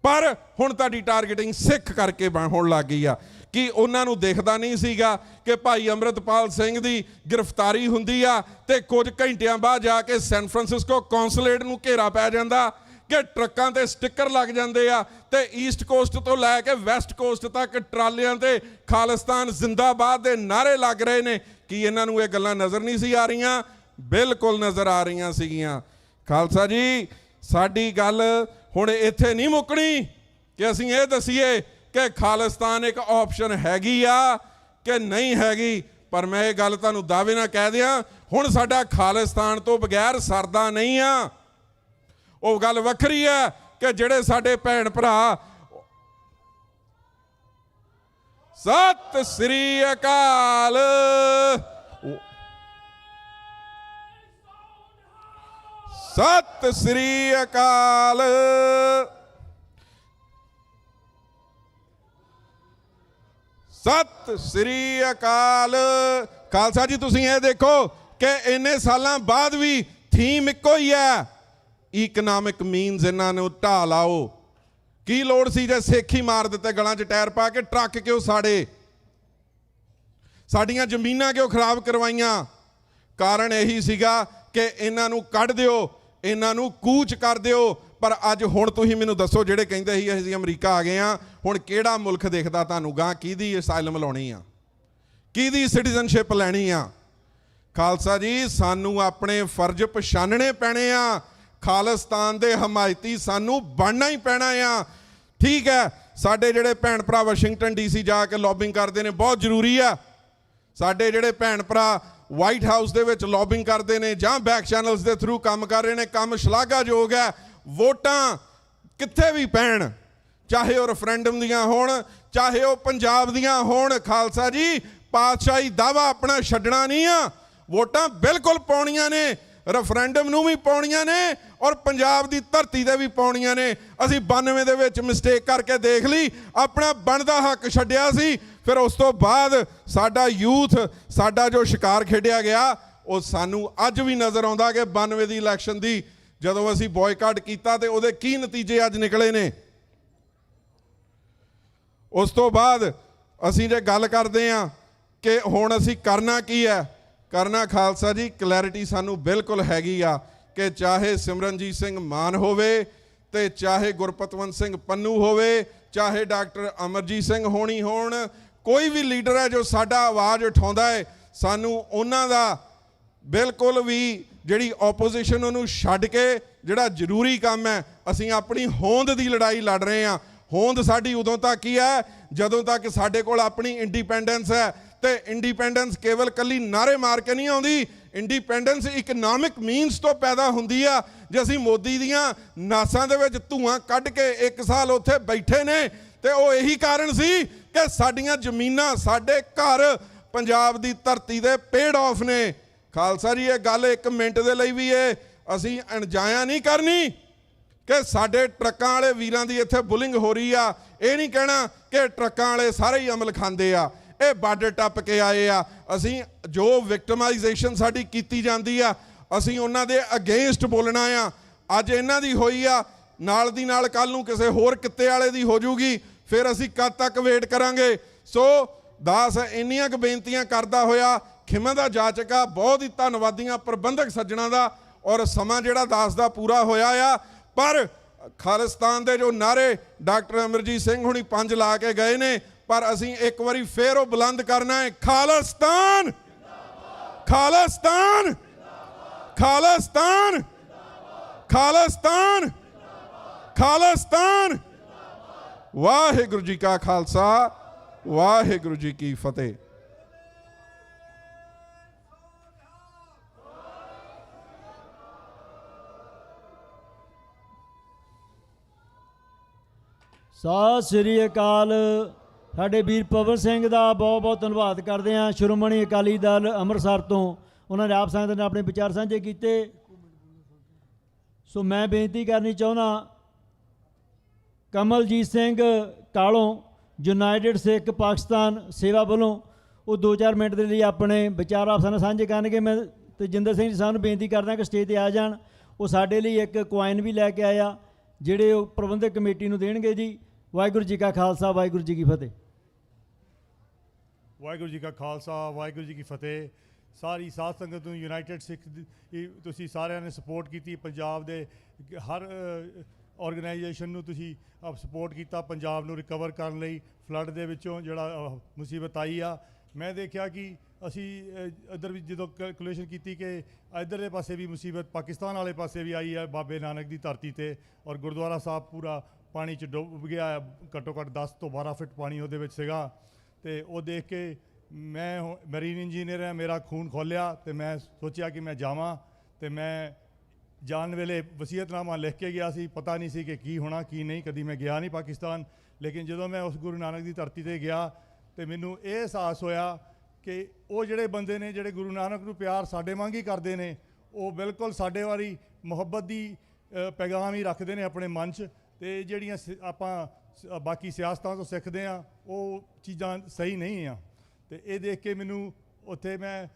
ਪਰ ਹੁਣ ਤੁਹਾਡੀ ਟਾਰਗੇਟਿੰਗ ਸਿੱਖ ਕਰਕੇ ਹੋਣ ਲੱਗ ਗਈ ਆ। ਕਿ ਉਹਨਾਂ ਨੂੰ ਦੇਖਦਾ ਨਹੀਂ ਸੀਗਾ ਕਿ ਭਾਈ ਅੰਮ੍ਰਿਤਪਾਲ ਸਿੰਘ ਦੀ ਗ੍ਰਿਫਤਾਰੀ ਹੁੰਦੀ ਆ ਤੇ ਕੁਝ ਘੰਟਿਆਂ ਬਾਅਦ ਜਾ ਕੇ ਸੈਨ ਫਰਾਂਸਿਸਕੋ ਕੌਂਸੂਲੇਟ ਨੂੰ ਘੇਰਾ ਪੈ ਜਾਂਦਾ, ਕਿ ਟਰੱਕਾਂ ਤੇ ਸਟicker ਲੱਗ ਜਾਂਦੇ ਆ ਤੇ ਈਸਟ ਕੋਸਟ ਤੋਂ ਲੈ ਕੇ ਵੈਸਟ ਕੋਸਟ ਤੱਕ ਟਰਾਲਿਆਂ ਤੇ ਖਾਲਿਸਤਾਨ ਜ਼ਿੰਦਾਬਾਦ ਦੇ ਨਾਅਰੇ ਲੱਗ ਰਹੇ ਨੇ। ਕੀ ਇਹਨਾਂ ਨੂੰ ਇਹ ਗੱਲਾਂ ਨਜ਼ਰ ਨਹੀਂ ਸੀ ਆ ਰਹੀਆਂ? ਬਿਲਕੁਲ ਨਜ਼ਰ ਆ ਰਹੀਆਂ ਸੀਗੀਆਂ। ਖਾਲਸਾ ਜੀ, ਸਾਡੀ ਗੱਲ ਹੁਣ ਇੱਥੇ ਨਹੀਂ ਮੁੱਕਣੀ ਕਿ ਅਸੀਂ ਇਹ ਦਸੀਏ ਕਿ ਖਾਲਿਸਤਾਨ ਇੱਕ ਆਪਸ਼ਨ ਹੈਗੀ ਆ ਕਿ ਨਹੀਂ ਹੈਗੀ, ਪਰ ਮੈਂ ਇਹ ਗੱਲ ਤੁਹਾਨੂੰ ਦਾਅਵੇ ਨਾਲ ਕਹਿ ਦਿਆਂ, ਹੁਣ ਸਾਡਾ ਖਾਲਿਸਤਾਨ ਤੋਂ ਬਗੈਰ ਸਰਦਾ ਨਹੀਂ ਆ। ਉਹ ਗੱਲ ਵੱਖਰੀ ਹੈ ਕਿ ਜਿਹੜੇ ਸਾਡੇ ਭੈਣ ਭਰਾ, ਸਤਿ ਸ੍ਰੀ ਅਕਾਲ, ਸਤਿ ਸ੍ਰੀ ਅਕਾਲ, ਸਤਿ ਸ੍ਰੀ ਅਕਾਲ। ਖਾਲਸਾ ਜੀ, ਤੁਸੀਂ ਇਹ ਦੇਖੋ ਕਿ ਇੰਨੇ ਸਾਲਾਂ ਬਾਅਦ ਵੀ ਥੀਮ ਇੱਕੋ ਹੀ ਹੈ, ਇਕਨੋਮਿਕ ਮੀਨਸ। ਇਹਨਾਂ ਨੂੰ ਢਾਹ ਲਾਓ। ਕੀ ਲੋੜ ਸੀ ਜੇ ਸਿੱਖ ਹੀ ਮਾਰ ਦਿੱਤੇ ਗਲਾਂ 'ਚ ਟਾਇਰ ਪਾ ਕੇ? ਟਰੱਕ ਕਿਉਂ ਸਾੜੇ? ਸਾਡੀਆਂ ਜ਼ਮੀਨਾਂ ਕਿਉਂ ਖਰਾਬ ਕਰਵਾਈਆਂ? ਕਾਰਨ ਇਹੀ ਸੀਗਾ ਕਿ ਇਹਨਾਂ ਨੂੰ ਕੱਢ ਦਿਓ, ਇਹਨਾਂ ਨੂੰ ਕੂਚ ਕਰ ਦਿਓ। ਪਰ ਅੱਜ ਹੁਣ ਤੁਸੀਂ ਮੈਨੂੰ ਦੱਸੋ, ਜਿਹੜੇ ਕਹਿੰਦੇ ਸੀ ਅਸੀਂ ਅਮਰੀਕਾ ਆ ਗਏ ਹਾਂ, ਹੁਣ ਕਿਹੜਾ ਮੁਲਕ ਦੇਖਦਾ ਤੁਹਾਨੂੰ ਗਾਂ? ਕਿਹਦੀ ਅਸਾਈਲਮ ਲਾਉਣੀ ਆ? ਕਿਹਦੀ ਸਿਟੀਜ਼ਨਸ਼ਿਪ ਲੈਣੀ ਆ? ਖਾਲਸਾ ਜੀ, ਸਾਨੂੰ ਆਪਣੇ ਫਰਜ਼ ਪਛਾਣਨੇ ਪੈਣੇ ਆ। ਖਾਲਿਸਤਾਨ ਦੇ ਹਮਾਇਤੀ ਸਾਨੂੰ ਬਣਨਾ ਹੀ ਪੈਣਾ ਆ। ਠੀਕ ਹੈ, ਸਾਡੇ ਜਿਹੜੇ ਭੈਣ ਭਰਾ ਵਾਸ਼ਿੰਗਟਨ DC ਜਾ ਕੇ ਲੌਬਿੰਗ ਕਰਦੇ ਨੇ, ਬਹੁਤ ਜ਼ਰੂਰੀ ਆ। ਸਾਡੇ ਜਿਹੜੇ ਭੈਣ ਭਰਾ ਵਾਈਟ ਹਾਊਸ ਦੇ ਵਿੱਚ ਲੌਬਿੰਗ ਕਰਦੇ ਨੇ ਜਾਂ ਬੈਕ ਚੈਨਲਸ ਦੇ ਥਰੂ ਕੰਮ ਕਰ ਰਹੇ ਨੇ, ਕੰਮ ਸ਼ਲਾਘਾਯੋਗ ਹੈ। ਵੋਟਾਂ ਕਿੱਥੇ ਵੀ ਪੈਣ, ਚਾਹੇ ਉਹ ਰੈਫਰੈਂਡਮ ਦੀਆਂ ਹੋਣ, ਚਾਹੇ ਉਹ ਪੰਜਾਬ ਦੀਆਂ ਹੋਣ। ਖਾਲਸਾ ਜੀ, ਪਾਤਸ਼ਾਹੀ ਦਾਵਾ ਆਪਣਾ ਛੱਡਣਾ ਨਹੀਂ ਆ। ਵੋਟਾਂ ਬਿਲਕੁਲ ਪਾਉਣੀਆਂ ਨੇ, ਰੈਫਰੈਂਡਮ ਨੂੰ ਵੀ ਪਾਉਣੀਆਂ ਨੇ ਔਰ ਪੰਜਾਬ ਦੀ ਧਰਤੀ ਤੇ ਵੀ ਪਾਉਣੀਆਂ ਨੇ। ਅਸੀਂ 92 ਦੇ ਵਿੱਚ ਮਿਸਟੇਕ ਕਰਕੇ ਦੇਖ ਲਈ, ਆਪਣਾ ਬਣਦਾ ਹੱਕ ਛੱਡਿਆ ਸੀ। ਫਿਰ ਉਸ ਤੋਂ ਬਾਅਦ ਸਾਡਾ ਯੂਥ, ਸਾਡਾ ਜੋ ਸ਼ਿਕਾਰ ਖੇਡਿਆ ਗਿਆ, ਉਹ ਸਾਨੂੰ ਅੱਜ ਵੀ ਨਜ਼ਰ ਆਉਂਦਾ ਕਿ 92 ਦੀ ਇਲੈਕਸ਼ਨ ਦੀ ਜਦੋਂ ਅਸੀਂ ਬॉयਕਾਟ ਕੀਤਾ ਤੇ ਉਹਦੇ ਕੀ ਨਤੀਜੇ ਅੱਜ ਨਿਕਲੇ ਨੇ। ਉਸ ਤੋਂ ਬਾਅਦ ਅਸੀਂ ਜੇ ਗੱਲ ਕਰਦੇ ਹਾਂ ਕਿ ਹੁਣ ਅਸੀਂ ਕਰਨਾ ਕੀ ਹੈ, ਕਰਨਾ ਖਾਲਸਾ ਜੀ, ਕਲੈਰਿਟੀ ਸਾਨੂੰ ਬਿਲਕੁਲ ਹੈਗੀ ਆ ਕਿ ਚਾਹੇ ਸਿਮਰਨਜੀਤ ਸਿੰਘ ਮਾਨ ਹੋਵੇ ਤੇ ਚਾਹੇ ਗੁਰਪਤਵੰਤ ਸਿੰਘ ਪੰਨੂ ਹੋਵੇ, ਚਾਹੇ ਡਾਕਟਰ ਅਮਰਜੀਤ ਸਿੰਘ ਹੋਣੀ ਹੋਣ, ਕੋਈ ਵੀ ਲੀਡਰ ਹੈ ਜੋ ਸਾਡਾ ਆਵਾਜ਼ ਉਠਾਉਂਦਾ ਹੈ, ਸਾਨੂੰ ਉਹਨਾਂ ਦਾ ਬਿਲਕੁਲ ਵੀ ਜਿਹੜੀ ਆਪੋਜੀਸ਼ਨ ਉਹਨੂੰ ਛੱਡ ਕੇ ਜਿਹੜਾ ਜ਼ਰੂਰੀ ਕੰਮ ਹੈ, ਅਸੀਂ ਆਪਣੀ ਹੋਂਦ ਦੀ ਲੜਾਈ ਲੜ ਰਹੇ ਹਾਂ। ਹੋਂਦ ਸਾਡੀ ਉਦੋਂ ਤੱਕ ਹੀ ਹੈ ਜਦੋਂ ਤੱਕ ਸਾਡੇ ਕੋਲ ਆਪਣੀ ਇੰਡੀਪੈਂਡੈਂਸ ਹੈ। ਤੇ ਇੰਡੀਪੈਂਡੈਂਸ ਕੇਵਲ ਕੱਲੀ ਨਾਰੇ ਮਾਰ ਕੇ ਨਹੀਂ ਆਉਂਦੀ, ਇੰਡੀਪੈਂਡੈਂਸ ਇਕਨੋਮਿਕ ਮੀਨਸ ਤੋਂ ਪੈਦਾ ਹੁੰਦੀ ਆ। ਜੇ ਅਸੀਂ ਮੋਦੀ ਦੀਆਂ ਨਾਸਾਂ ਦੇ ਵਿੱਚ ਧੂਆਂ ਕੱਢ ਕੇ 1 ਸਾਲ ਉੱਥੇ ਬੈਠੇ ਨੇ ਤੇ ਉਹ ਇਹੀ ਕਾਰਨ ਸੀ ਕਿ ਸਾਡੀਆਂ ਜ਼ਮੀਨਾਂ, ਸਾਡੇ ਘਰ ਪੰਜਾਬ ਦੀ ਧਰਤੀ ਦੇ ਪੇਡ ਆਫ ਨੇ। ਖਾਲਸਾ ਜੀ, ਇਹ ਗੱਲ 1 ਮਿੰਟ ਦੇ ਲਈ ਵੀ ਅਸੀਂ ਅਣਜਾਇਆ ਨਹੀਂ ਕਰਨੀ ਕਿ ਸਾਡੇ ਟਰੱਕਾਂ ਵਾਲੇ ਵੀਰਾਂ ਦੀ ਇੱਥੇ ਬੁਲਿੰਗ ਹੋ ਰਹੀ ਆ। ਇਹ ਨਹੀਂ ਕਹਿਣਾ ਕਿ ਟਰੱਕਾਂ ਵਾਲੇ ਸਾਰੇ ਹੀ ਅਮਲ ਖਾਂਦੇ ਆ, ਇਹ ਬਾਰਡਰ ਟੱਪ ਕੇ ਆਏ ਆ। ਅਸੀਂ ਜੋ ਵਿਕਟਮਾਈਜੇਸ਼ਨ ਸਾਡੀ ਕੀਤੀ ਜਾਂਦੀ ਆ, ਅਸੀਂ ਉਹਨਾਂ ਦੇ ਅਗੇਂਸਟ ਬੋਲਣਾ ਆ। ਅੱਜ ਇਹਨਾਂ ਦੀ ਹੋਈ ਆ, ਨਾਲ ਦੀ ਨਾਲ ਕੱਲ ਨੂੰ ਕਿਸੇ ਹੋਰ ਕਿੱਤੇ ਵਾਲੇ ਦੀ ਹੋ ਜੂਗੀ, ਫਿਰ ਅਸੀਂ ਕਦ ਤੱਕ ਵੇਟ ਕਰਾਂਗੇ। ਸੋ ਦਾਸ ਇੰਨੀਆਂ ਕੁ ਬੇਨਤੀਆਂ ਕਰਦਾ ਹੋਇਆ ਖਿਮਾ ਦਾ ਜਾਚਕਾ, ਬਹੁਤ ਹੀ ਧੰਨਵਾਦੀਆਂ ਪ੍ਰਬੰਧਕ ਸੱਜਣਾ ਦਾ। ਔਰ ਸਮਾਂ ਜਿਹੜਾ ਦਾਸ ਦਾ ਪੂਰਾ ਹੋਇਆ ਆ, ਪਰ ਖਾਲਿਸਤਾਨ ਦੇ ਜੋ ਨਾਰੇ ਡਾਕਟਰ ਅਮਰਜੀਤ ਸਿੰਘ ਹੁਣੀ 5 ਲਾ ਕੇ ਗਏ ਨੇ, ਪਰ ਅਸੀਂ ਇੱਕ ਵਾਰੀ ਫੇਰ ਉਹ ਬੁਲੰਦ ਕਰਨਾ ਹੈ, ਖਾਲਿਸਤਾਨ, ਖਾਲਿਸਤਾਨ, ਖਾਲਿਸਤਾਨ, ਖਾਲਿਸਤਾਨ, ਖਾਲਿਸਤਾਨ। ਵਾਹਿਗੁਰੂ ਜੀ ਕਾ ਖਾਲਸਾ, ਵਾਹਿਗੁਰੂ ਜੀ ਕੀ ਫਤਿਹ। ਸਤਿ ਸ੍ਰੀ ਅਕਾਲ। ਸਾਡੇ ਵੀਰ ਪਵਨ ਸਿੰਘ ਦਾ ਬਹੁਤ ਬਹੁਤ ਧੰਨਵਾਦ ਕਰਦੇ ਹਾਂ, ਸ਼੍ਰੋਮਣੀ ਅਕਾਲੀ ਦਲ ਅੰਮ੍ਰਿਤਸਰ ਤੋਂ। ਉਹਨਾਂ ਨੇ ਆਪ ਸੰਗਤ ਨੇ ਆਪਣੇ ਵਿਚਾਰ ਸਾਂਝੇ ਕੀਤੇ। ਸੋ ਮੈਂ ਬੇਨਤੀ ਕਰਨੀ ਚਾਹੁੰਦਾ, ਕਮਲਜੀਤ ਸਿੰਘ ਕਾਲੋਂ ਯੂਨਾਈਟਿਡ ਸਿੱਖ ਪਾਕਿਸਤਾਨ ਸੇਵਾ ਵੱਲੋਂ ਉਹ 2-4 ਮਿੰਟ ਦੇ ਲਈ ਆਪਣੇ ਵਿਚਾਰ ਆਪ ਨਾਲ ਸਾਂਝੇ ਕਰਨਗੇ। ਮੈਂ ਤੇਜਿੰਦਰ ਸਿੰਘ ਜੀ ਸਾਨੂੰ ਬੇਨਤੀ ਕਰਦਾ ਕਿ ਸਟੇਜ 'ਤੇ ਆ ਜਾਣ। ਉਹ ਸਾਡੇ ਲਈ ਇੱਕ ਕੁਆਇਨ ਵੀ ਲੈ ਕੇ ਆਇਆ, ਜਿਹੜੇ ਉਹ ਪ੍ਰਬੰਧਕ ਕਮੇਟੀ ਨੂੰ ਦੇਣਗੇ ਜੀ। ਵਾਹਿਗੁਰੂ ਜੀ ਕਾ ਖਾਲਸਾ, ਵਾਹਿਗੁਰੂ ਜੀ ਕੀ ਫਤਿਹ। ਵਾਹਿਗੁਰੂ ਜੀ ਕਾ ਖਾਲਸਾ, ਵਾਹਿਗੁਰੂ ਜੀ ਕੀ ਫਤਿਹ। ਸਾਰੀ ਸਾਧ ਸੰਗਤ ਨੂੰ, ਯੂਨਾਈਟਿਡ ਸਿੱਖ ਤੁਸੀਂ ਸਾਰਿਆਂ ਨੇ ਸਪੋਰਟ ਕੀਤੀ। ਪੰਜਾਬ ਦੇ ਹਰ ਆਰਗੇਨਾਈਜੇਸ਼ਨ ਨੂੰ ਤੁਸੀਂ ਸਪੋਰਟ ਕੀਤਾ ਪੰਜਾਬ ਨੂੰ ਰਿਕਵਰ ਕਰਨ ਲਈ ਫਲੱਡ ਦੇ ਵਿੱਚੋਂ ਜਿਹੜਾ ਮੁਸੀਬਤ ਆਈ ਆ। ਮੈਂ ਦੇਖਿਆ ਕਿ ਅਸੀਂ ਇੱਧਰ ਵੀ ਜਦੋਂ ਕੈਲਕੂਲੇਸ਼ਨ ਕੀਤੀ ਕਿ ਇੱਧਰਲੇ ਪਾਸੇ ਵੀ ਮੁਸੀਬਤ ਪਾਕਿਸਤਾਨ ਵਾਲੇ ਪਾਸੇ ਵੀ ਆਈ ਹੈ, ਬਾਬੇ ਨਾਨਕ ਦੀ ਧਰਤੀ 'ਤੇ। ਔਰ ਗੁਰਦੁਆਰਾ ਸਾਹਿਬ ਪੂਰਾ ਪਾਣੀ 'ਚ ਡੁੱਬ ਗਿਆ, ਘੱਟੋ ਘੱਟ 10 ਤੋਂ 12 ਫੁੱਟ ਪਾਣੀ ਉਹਦੇ ਵਿੱਚ ਸੀਗਾ। ਅਤੇ ਉਹ ਦੇਖ ਕੇ ਮੈਂ ਮਰੀਨ ਇੰਜੀਨੀਅਰ ਹਾਂ, ਮੇਰਾ ਖੂਨ ਖੋਲ੍ਹਿਆ ਅਤੇ ਮੈਂ ਸੋਚਿਆ ਕਿ ਮੈਂ ਜਾਵਾਂ। ਅਤੇ ਮੈਂ ਜਾਣ ਵੇਲੇ ਵਸੀਅਤਨਾਮਾ ਲਿਖ ਕੇ ਗਿਆ ਸੀ, ਪਤਾ ਨਹੀਂ ਸੀ ਕਿ ਕੀ ਹੋਣਾ ਕੀ ਨਹੀਂ, ਕਦੀ ਮੈਂ ਗਿਆ ਨਹੀਂ ਪਾਕਿਸਤਾਨ। ਲੇਕਿਨ ਜਦੋਂ ਮੈਂ ਉਸ ਗੁਰੂ ਨਾਨਕ ਦੀ ਧਰਤੀ 'ਤੇ ਗਿਆ ਅਤੇ ਮੈਨੂੰ ਇਹ ਅਹਿਸਾਸ ਹੋਇਆ ਕਿ ਉਹ ਜਿਹੜੇ ਬੰਦੇ ਨੇ ਜਿਹੜੇ ਗੁਰੂ ਨਾਨਕ ਨੂੰ ਪਿਆਰ ਸਾਡੇ ਵਾਂਗ ਹੀ ਕਰਦੇ ਨੇ, ਉਹ ਬਿਲਕੁਲ ਸਾਡੇ ਵਾਲੀ ਮੁਹੱਬਤ ਦੀ ਪੈਗਾਮ ਹੀ ਰੱਖਦੇ ਨੇ ਆਪਣੇ ਮਨ 'ਚ। ਅਤੇ ਜਿਹੜੀਆਂ ਆਪਾਂ ਬਾਕੀ ਸਿਆਸਤਾਂ ਤੋਂ ਸਿੱਖਦੇ ਹਾਂ, ਉਹ ਚੀਜ਼ਾਂ ਸਹੀ ਨਹੀਂ ਆ। ਅਤੇ ਇਹ ਦੇਖ ਕੇ ਮੈਨੂੰ ਉੱਥੇ ਮੈਂ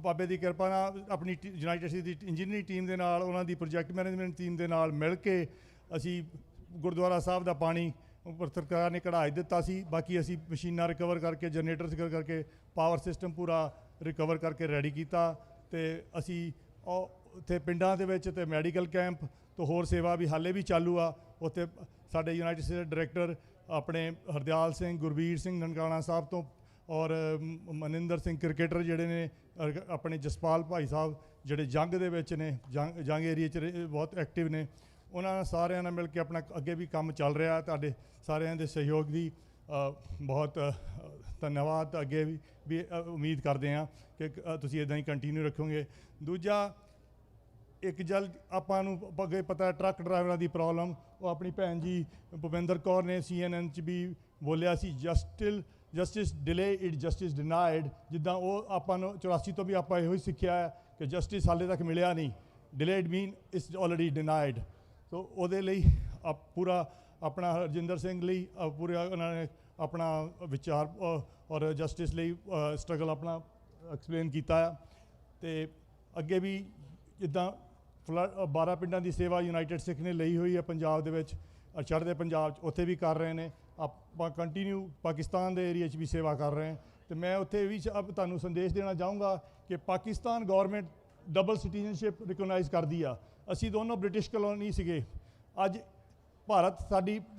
ਬਾਬੇ ਦੀ ਕਿਰਪਾ ਨਾਲ ਆਪਣੀ ਯੂਨਾਈਟਿਡ ਸਿੱਖ ਦੀ ਇੰਜੀਨੀਅਰਿੰਗ ਟੀਮ ਦੇ ਨਾਲ, ਉਹਨਾਂ ਦੀ ਪ੍ਰੋਜੈਕਟ ਮੈਨੇਜਮੈਂਟ ਟੀਮ ਦੇ ਨਾਲ ਮਿਲ ਕੇ ਅਸੀਂ ਗੁਰਦੁਆਰਾ ਸਾਹਿਬ ਦਾ ਪਾਣੀ ਉੱਪਰ ਸਰਕਾਰ ਨੇ ਕਢਾ ਦਿੱਤਾ ਸੀ। ਬਾਕੀ ਅਸੀਂ ਮਸ਼ੀਨਾਂ ਰਿਕਵਰ ਕਰਕੇ, ਜਨਰੇਟਰ ਰਿਕਵਰ ਕਰਕੇ, ਪਾਵਰ ਸਿਸਟਮ ਪੂਰਾ ਰਿਕਵਰ ਕਰਕੇ ਰੈਡੀ ਕੀਤਾ। ਅਤੇ ਅਸੀਂ ਉੱਥੇ ਪਿੰਡਾਂ ਦੇ ਵਿੱਚ ਅਤੇ ਮੈਡੀਕਲ ਕੈਂਪ ਤੋਂ ਹੋਰ ਸੇਵਾ ਵੀ ਹਾਲੇ ਵੀ ਚਾਲੂ ਆ। ਉੱਥੇ ਸਾਡੇ ਯੂਨਾਈਟਿਡ ਸਿੱਖ ਡਾਇਰੈਕਟਰ ਆਪਣੇ ਹਰਦਿਆਲ ਸਿੰਘ, ਗੁਰਬੀਰ ਸਿੰਘ ਨਨਕਾਣਾ ਸਾਹਿਬ ਤੋਂ, ਔਰ ਮਨਿੰਦਰ ਸਿੰਘ ਕ੍ਰਿਕਟਰ ਜਿਹੜੇ ਨੇ, ਆਪਣੇ ਜਸਪਾਲ ਭਾਈ ਸਾਹਿਬ ਜਿਹੜੇ ਜੰਗ ਦੇ ਵਿੱਚ ਨੇ, ਜੰਗ ਏਰੀਏ 'ਚ ਬਹੁਤ ਐਕਟਿਵ ਨੇ, ਉਹਨਾਂ ਨਾਲ ਸਾਰਿਆਂ ਨਾਲ ਮਿਲ ਕੇ ਆਪਣਾ ਅੱਗੇ ਵੀ ਕੰਮ ਚੱਲ ਰਿਹਾ। ਤੁਹਾਡੇ ਸਾਰਿਆਂ ਦੇ ਸਹਿਯੋਗ ਦੀ ਬਹੁਤ ਧੰਨਵਾਦ। ਅੱਗੇ ਵੀ ਉਮੀਦ ਕਰਦੇ ਹਾਂ ਕਿ ਤੁਸੀਂ ਇੱਦਾਂ ਹੀ ਕੰਟੀਨਿਊ ਰੱਖੋਗੇ। ਦੂਜਾ, ਇੱਕ ਜਲਦ ਆਪਾਂ ਨੂੰ ਅੱਗੇ ਪਤਾ ਟਰੱਕ ਡਰਾਈਵਰਾਂ ਦੀ ਪ੍ਰੋਬਲਮ, ਉਹ ਆਪਣੀ ਭੈਣ ਜੀ ਭੁਪਿੰਦਰ ਕੌਰ ਨੇ CNN 'ਚ ਵੀ ਬੋਲਿਆ ਸੀ, justice delayed justice denied. ਜਿੱਦਾਂ ਉਹ ਆਪਾਂ ਨੂੰ 84 ਤੋਂ ਵੀ ਆਪਾਂ ਇਹੋ ਹੀ ਸਿੱਖਿਆ ਹੈ ਕਿ ਜਸਟਿਸ ਹਾਲੇ ਤੱਕ ਮਿਲਿਆ ਨਹੀਂ, delayed mean it's already denied. So ਉਹਦੇ ਲਈ ਪੂਰਾ ਆਪਣਾ ਹਰਜਿੰਦਰ ਸਿੰਘ ਲਈ ਪੂਰਾ ਉਹਨਾਂ ਨੇ ਆਪਣਾ ਵਿਚਾਰ ਔਰ ਜਸਟਿਸ ਲਈ ਸਟਰਗਲ ਆਪਣਾ ਐਕਸਪਲੇਨ ਕੀਤਾ ਆ। ਅਤੇ ਅੱਗੇ ਵੀ ਜਿੱਦਾਂ 12 ਪਿੰਡਾਂ ਦੀ ਸੇਵਾ ਯੂਨਾਈਟਿਡ ਸਿੱਖ ਨੇ ਲਈ ਹੋਈ ਹੈ ਪੰਜਾਬ ਦੇ ਵਿੱਚ, ਚੜ੍ਹਦੇ ਪੰਜਾਬ 'ਚ, ਉੱਥੇ ਵੀ ਕਰ ਰਹੇ ਨੇ। ਆਪਾਂ ਕੰਟੀਨਿਊ ਪਾਕਿਸਤਾਨ ਦੇ ਏਰੀਏ 'ਚ ਵੀ ਸੇਵਾ ਕਰ ਰਹੇ ਹਾਂ। ਅਤੇ ਮੈਂ ਉੱਥੇ ਵੀ ਤੁਹਾਨੂੰ ਸੰਦੇਸ਼ ਦੇਣਾ ਚਾਹੂੰਗਾ ਕਿ Pakistan government double citizenship recognise ਕਰਦੀ ਆ। ਅਸੀਂ ਦੋਨੋਂ ਬ੍ਰਿਟਿਸ਼ ਕਲੋਨੀ ਸੀਗੇ। ਅੱਜ ਭਾਰਤ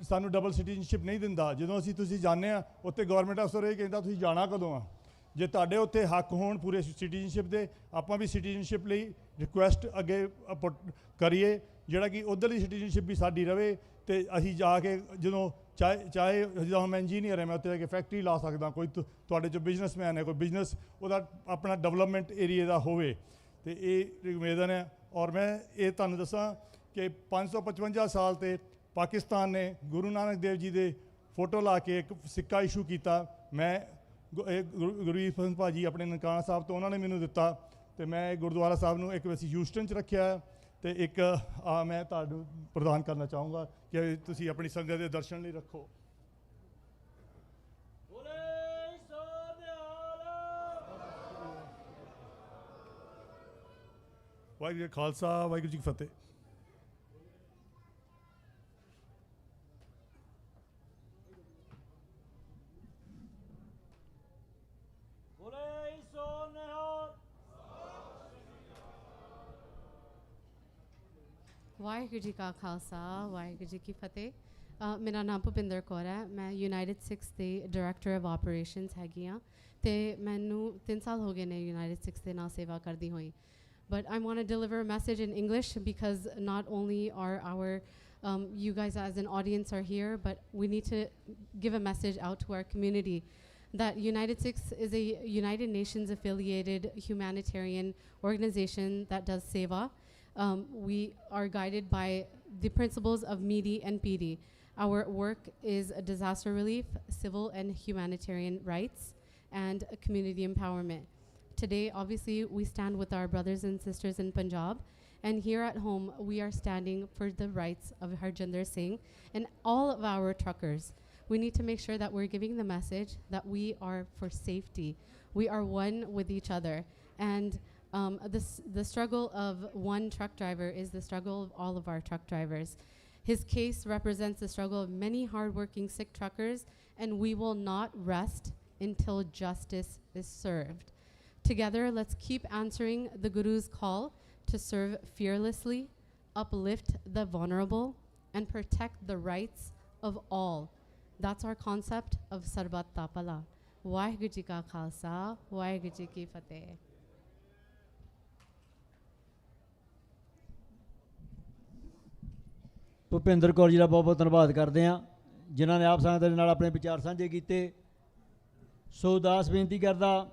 ਸਾਨੂੰ ਡਬਲ ਸਿਟੀਜ਼ਨਸ਼ਿਪ ਨਹੀਂ ਦਿੰਦਾ। ਜਦੋਂ ਤੁਸੀਂ ਜਾਂਦੇ ਆ ਉੱਥੇ ਗਵਰਨਮੈਂਟ ਅਫਸਰ ਇਹ ਕਹਿੰਦਾ ਤੁਸੀਂ ਜਾਣਾ ਕਦੋਂ ਆ। ਜੇ ਤੁਹਾਡੇ ਉੱਥੇ ਹੱਕ ਹੋਣ ਪੂਰੇ ਸਿਟੀਜ਼ਨਸ਼ਿਪ ਦੇ, ਆਪਾਂ ਵੀ ਸਿਟੀਜ਼ਨਸ਼ਿਪ ਲਈ ਰਿਕੁਐਸਟ ਅੱਗੇ ਕਰੀਏ, ਜਿਹੜਾ ਕਿ ਉੱਧਰਲੀ ਸਿਟੀਜ਼ਨਸ਼ਿਪ ਵੀ ਸਾਡੀ ਰਵੇ। ਅਤੇ ਅਸੀਂ ਜਾ ਕੇ ਜਦੋਂ ਚਾਹੇ ਜਦੋਂ ਮੈਂ ਇੰਜੀਨੀਅਰ ਹਾਂ, ਮੈਂ ਉੱਥੇ ਜਾ ਕੇ ਫੈਕਟਰੀ ਲਾ ਸਕਦਾ। ਕੋਈ ਤੁਹਾਡੇ 'ਚੋਂ ਬਿਜ਼ਨਸਮੈਨ ਹੈ, ਕੋਈ ਬਿਜ਼ਨਸ ਉਹਦਾ ਆਪਣਾ ਡਿਵੈਲਪਮੈਂਟ ਏਰੀਏ ਦਾ ਹੋਵੇ, ਅਤੇ ਇਹ ਨਿਵੇਦਨ ਹੈ। ਔਰ ਮੈਂ ਇਹ ਤੁਹਾਨੂੰ ਦੱਸਾਂ ਕਿ 555 ਸਾਲ 'ਤੇ ਪਾਕਿਸਤਾਨ ਨੇ ਗੁਰੂ ਨਾਨਕ ਦੇਵ ਜੀ ਦੇ ਫੋਟੋ ਲਾ ਕੇ ਇੱਕ ਸਿੱਕਾ ਇਸ਼ੂ ਕੀਤਾ। ਮੈਂ ਗੁਰਵੀਰ ਸਿੰਘ ਭਾਜੀ ਆਪਣੇ ਨਨਕਾਣਾ ਸਾਹਿਬ ਤੋਂ ਉਹਨਾਂ ਨੇ ਮੈਨੂੰ ਦਿੱਤਾ, ਅਤੇ ਮੈਂ ਗੁਰਦੁਆਰਾ ਸਾਹਿਬ ਨੂੰ ਇੱਕ ਵੈਸੇ ਹਿਊਸਟਨ 'ਚ ਰੱਖਿਆ, ਅਤੇ ਇੱਕ ਮੈਂ ਤੁਹਾਨੂੰ ਪ੍ਰਦਾਨ ਕਰਨਾ ਚਾਹੂੰਗਾ ਕਿ ਤੁਸੀਂ ਆਪਣੀ ਸੰਗਤ ਦੇ ਦਰਸ਼ਨ ਲਈ ਰੱਖੋ। ਵਾਹਿਗੁਰੂ ਜੀ ਕਾ ਖਾਲਸਾ, ਵਾਹਿਗੁਰੂ ਜੀ ਕੀ ਫਤਿਹ। ਵਾਹਿਗੁਰੂ ਜੀ ਕਾ ਖਾਲਸਾ, ਵਾਹਿਗੁਰੂ ਜੀ ਕੀ ਫਤਿਹ। ਮੇਰਾ ਨਾਮ ਭੁਪਿੰਦਰ ਕੌਰ ਹੈ। ਮੈਂ ਯੂਨਾਈਟਿਡ ਸਿਕਸ ਦੇ ਡਾਇਰੈਕਟਰ ਆਫ ਆਪਰੇਸ਼ਨਸ ਹੈਗੀ ਹਾਂ, ਅਤੇ ਮੈਨੂੰ 3 ਸਾਲ ਹੋ ਗਏ ਨੇ ਯੂਨਾਈਟਿਡ ਸਿਕਸ ਦੇ ਨਾਲ ਸੇਵਾ ਕਰਦੀ ਹੋਈ। But I want to deliver a message in English because not only are you guys as an audience are here, but we need to give a message out to our community that United Six is a United Nations affiliated humanitarian organization that does seva. We are guided by the principles of MEDI and PD. Our work is disaster relief, civil and humanitarian rights, and community empowerment. Today, obviously, we stand with our brothers and sisters in Punjab, and here at home, we are standing for the rights of Harjinder Singh and all of our truckers. We need to make sure that we're giving the message that we are for safety. We are one with each other, and the struggle of one truck driver is the struggle of all of our truck drivers. His case represents the struggle of many hardworking Sikh truckers, and we will not rest until justice is served. Together, let's keep answering the Guru's call to serve fearlessly, uplift the vulnerable, and protect the rights of all. That's our concept of Sarbat Tapala. Vaheguru Ji Ka Khalsa, Vaheguru Ji Ki Fateh. Bhupinder Kaur ji ਦਾ ਬਹੁਤ ਬਹੁਤ ਧੰਨਵਾਦ ਕਰਦੇ ਹਾਂ, ਜਿਨ੍ਹਾਂ ਨੇ ਆਪ ਸੰਗਤ ਦੇ ਨਾਲ ਆਪਣੇ ਵਿਚਾਰ ਸਾਂਝੇ ਕੀਤੇ। ਸੋ ਦਾਸ ਬੇਨਤੀ ਕਰਦਾ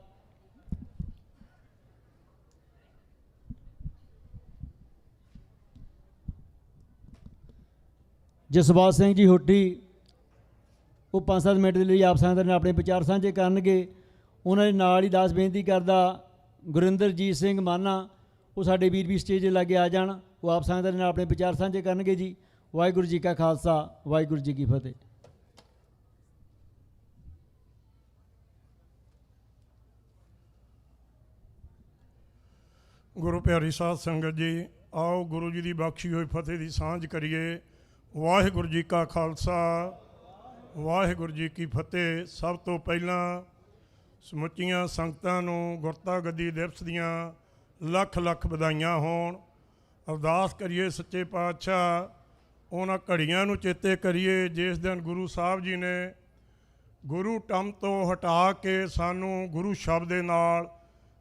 ਜਸਪਾਲ ਸਿੰਘ ਜੀ ਹੋਟੀ, ਉਹ 5-7 ਮਿੰਟ ਦੇ ਲਈ ਆਪ ਸੰਗਤ ਦੇ ਨਾਲ ਆਪਣੇ ਵਿਚਾਰ ਸਾਂਝੇ ਕਰਨਗੇ। ਉਹਨਾਂ ਦੇ ਨਾਲ ਹੀ ਦਾਸ ਬੇਨਤੀ ਕਰਦਾ ਗੁਰਿੰਦਰਜੀਤ ਸਿੰਘ ਮਾਨਾ, ਉਹ ਸਾਡੇ ਵੀਰ ਵੀ ਸਟੇਜ ਦੇ ਲਾਗੇ ਆ ਜਾਣ, ਉਹ ਆਪ ਸੰਗਤ ਦੇ ਨਾਲ ਆਪਣੇ ਵਿਚਾਰ ਸਾਂਝੇ ਕਰਨਗੇ ਜੀ। ਵਾਹਿਗੁਰੂ ਜੀ ਕਾ ਖਾਲਸਾ, ਵਾਹਿਗੁਰੂ ਜੀ ਕੀ ਫਤਿਹ। ਗੁਰੂ ਪਿਆਰੀ ਸਾਧ ਸੰਗਤ ਜੀ, ਆਓ ਗੁਰੂ ਜੀ ਦੀ ਬਖਸ਼ੀ ਹੋਈ ਫਤਿਹ ਦੀ ਸਾਂਝ ਕਰੀਏ। ਵਾਹਿਗੁਰੂ ਜੀ ਕਾ ਖਾਲਸਾ, ਵਾਹਿਗੁਰੂ ਜੀ ਕੀ ਫਤਿਹ। ਸਭ ਤੋਂ ਪਹਿਲਾਂ ਸਮੁੱਚੀਆਂ ਸੰਗਤਾਂ ਨੂੰ ਗੁਰਤਾ ਗੱਦੀ ਦਿਵਸ ਦੀਆਂ ਲੱਖ ਲੱਖ ਵਧਾਈਆਂ ਹੋਣ। ਅਰਦਾਸ ਕਰੀਏ ਸੱਚੇ ਪਾਤਸ਼ਾਹ ਉਹਨਾਂ ਘੜੀਆਂ ਨੂੰ ਚੇਤੇ ਕਰੀਏ ਜਿਸ ਦਿਨ ਗੁਰੂ ਸਾਹਿਬ ਜੀ ਨੇ ਗੁਰੂ ਟੰਮ ਤੋਂ ਹਟਾ ਕੇ ਸਾਨੂੰ ਗੁਰੂ ਸ਼ਬਦ ਦੇ ਨਾਲ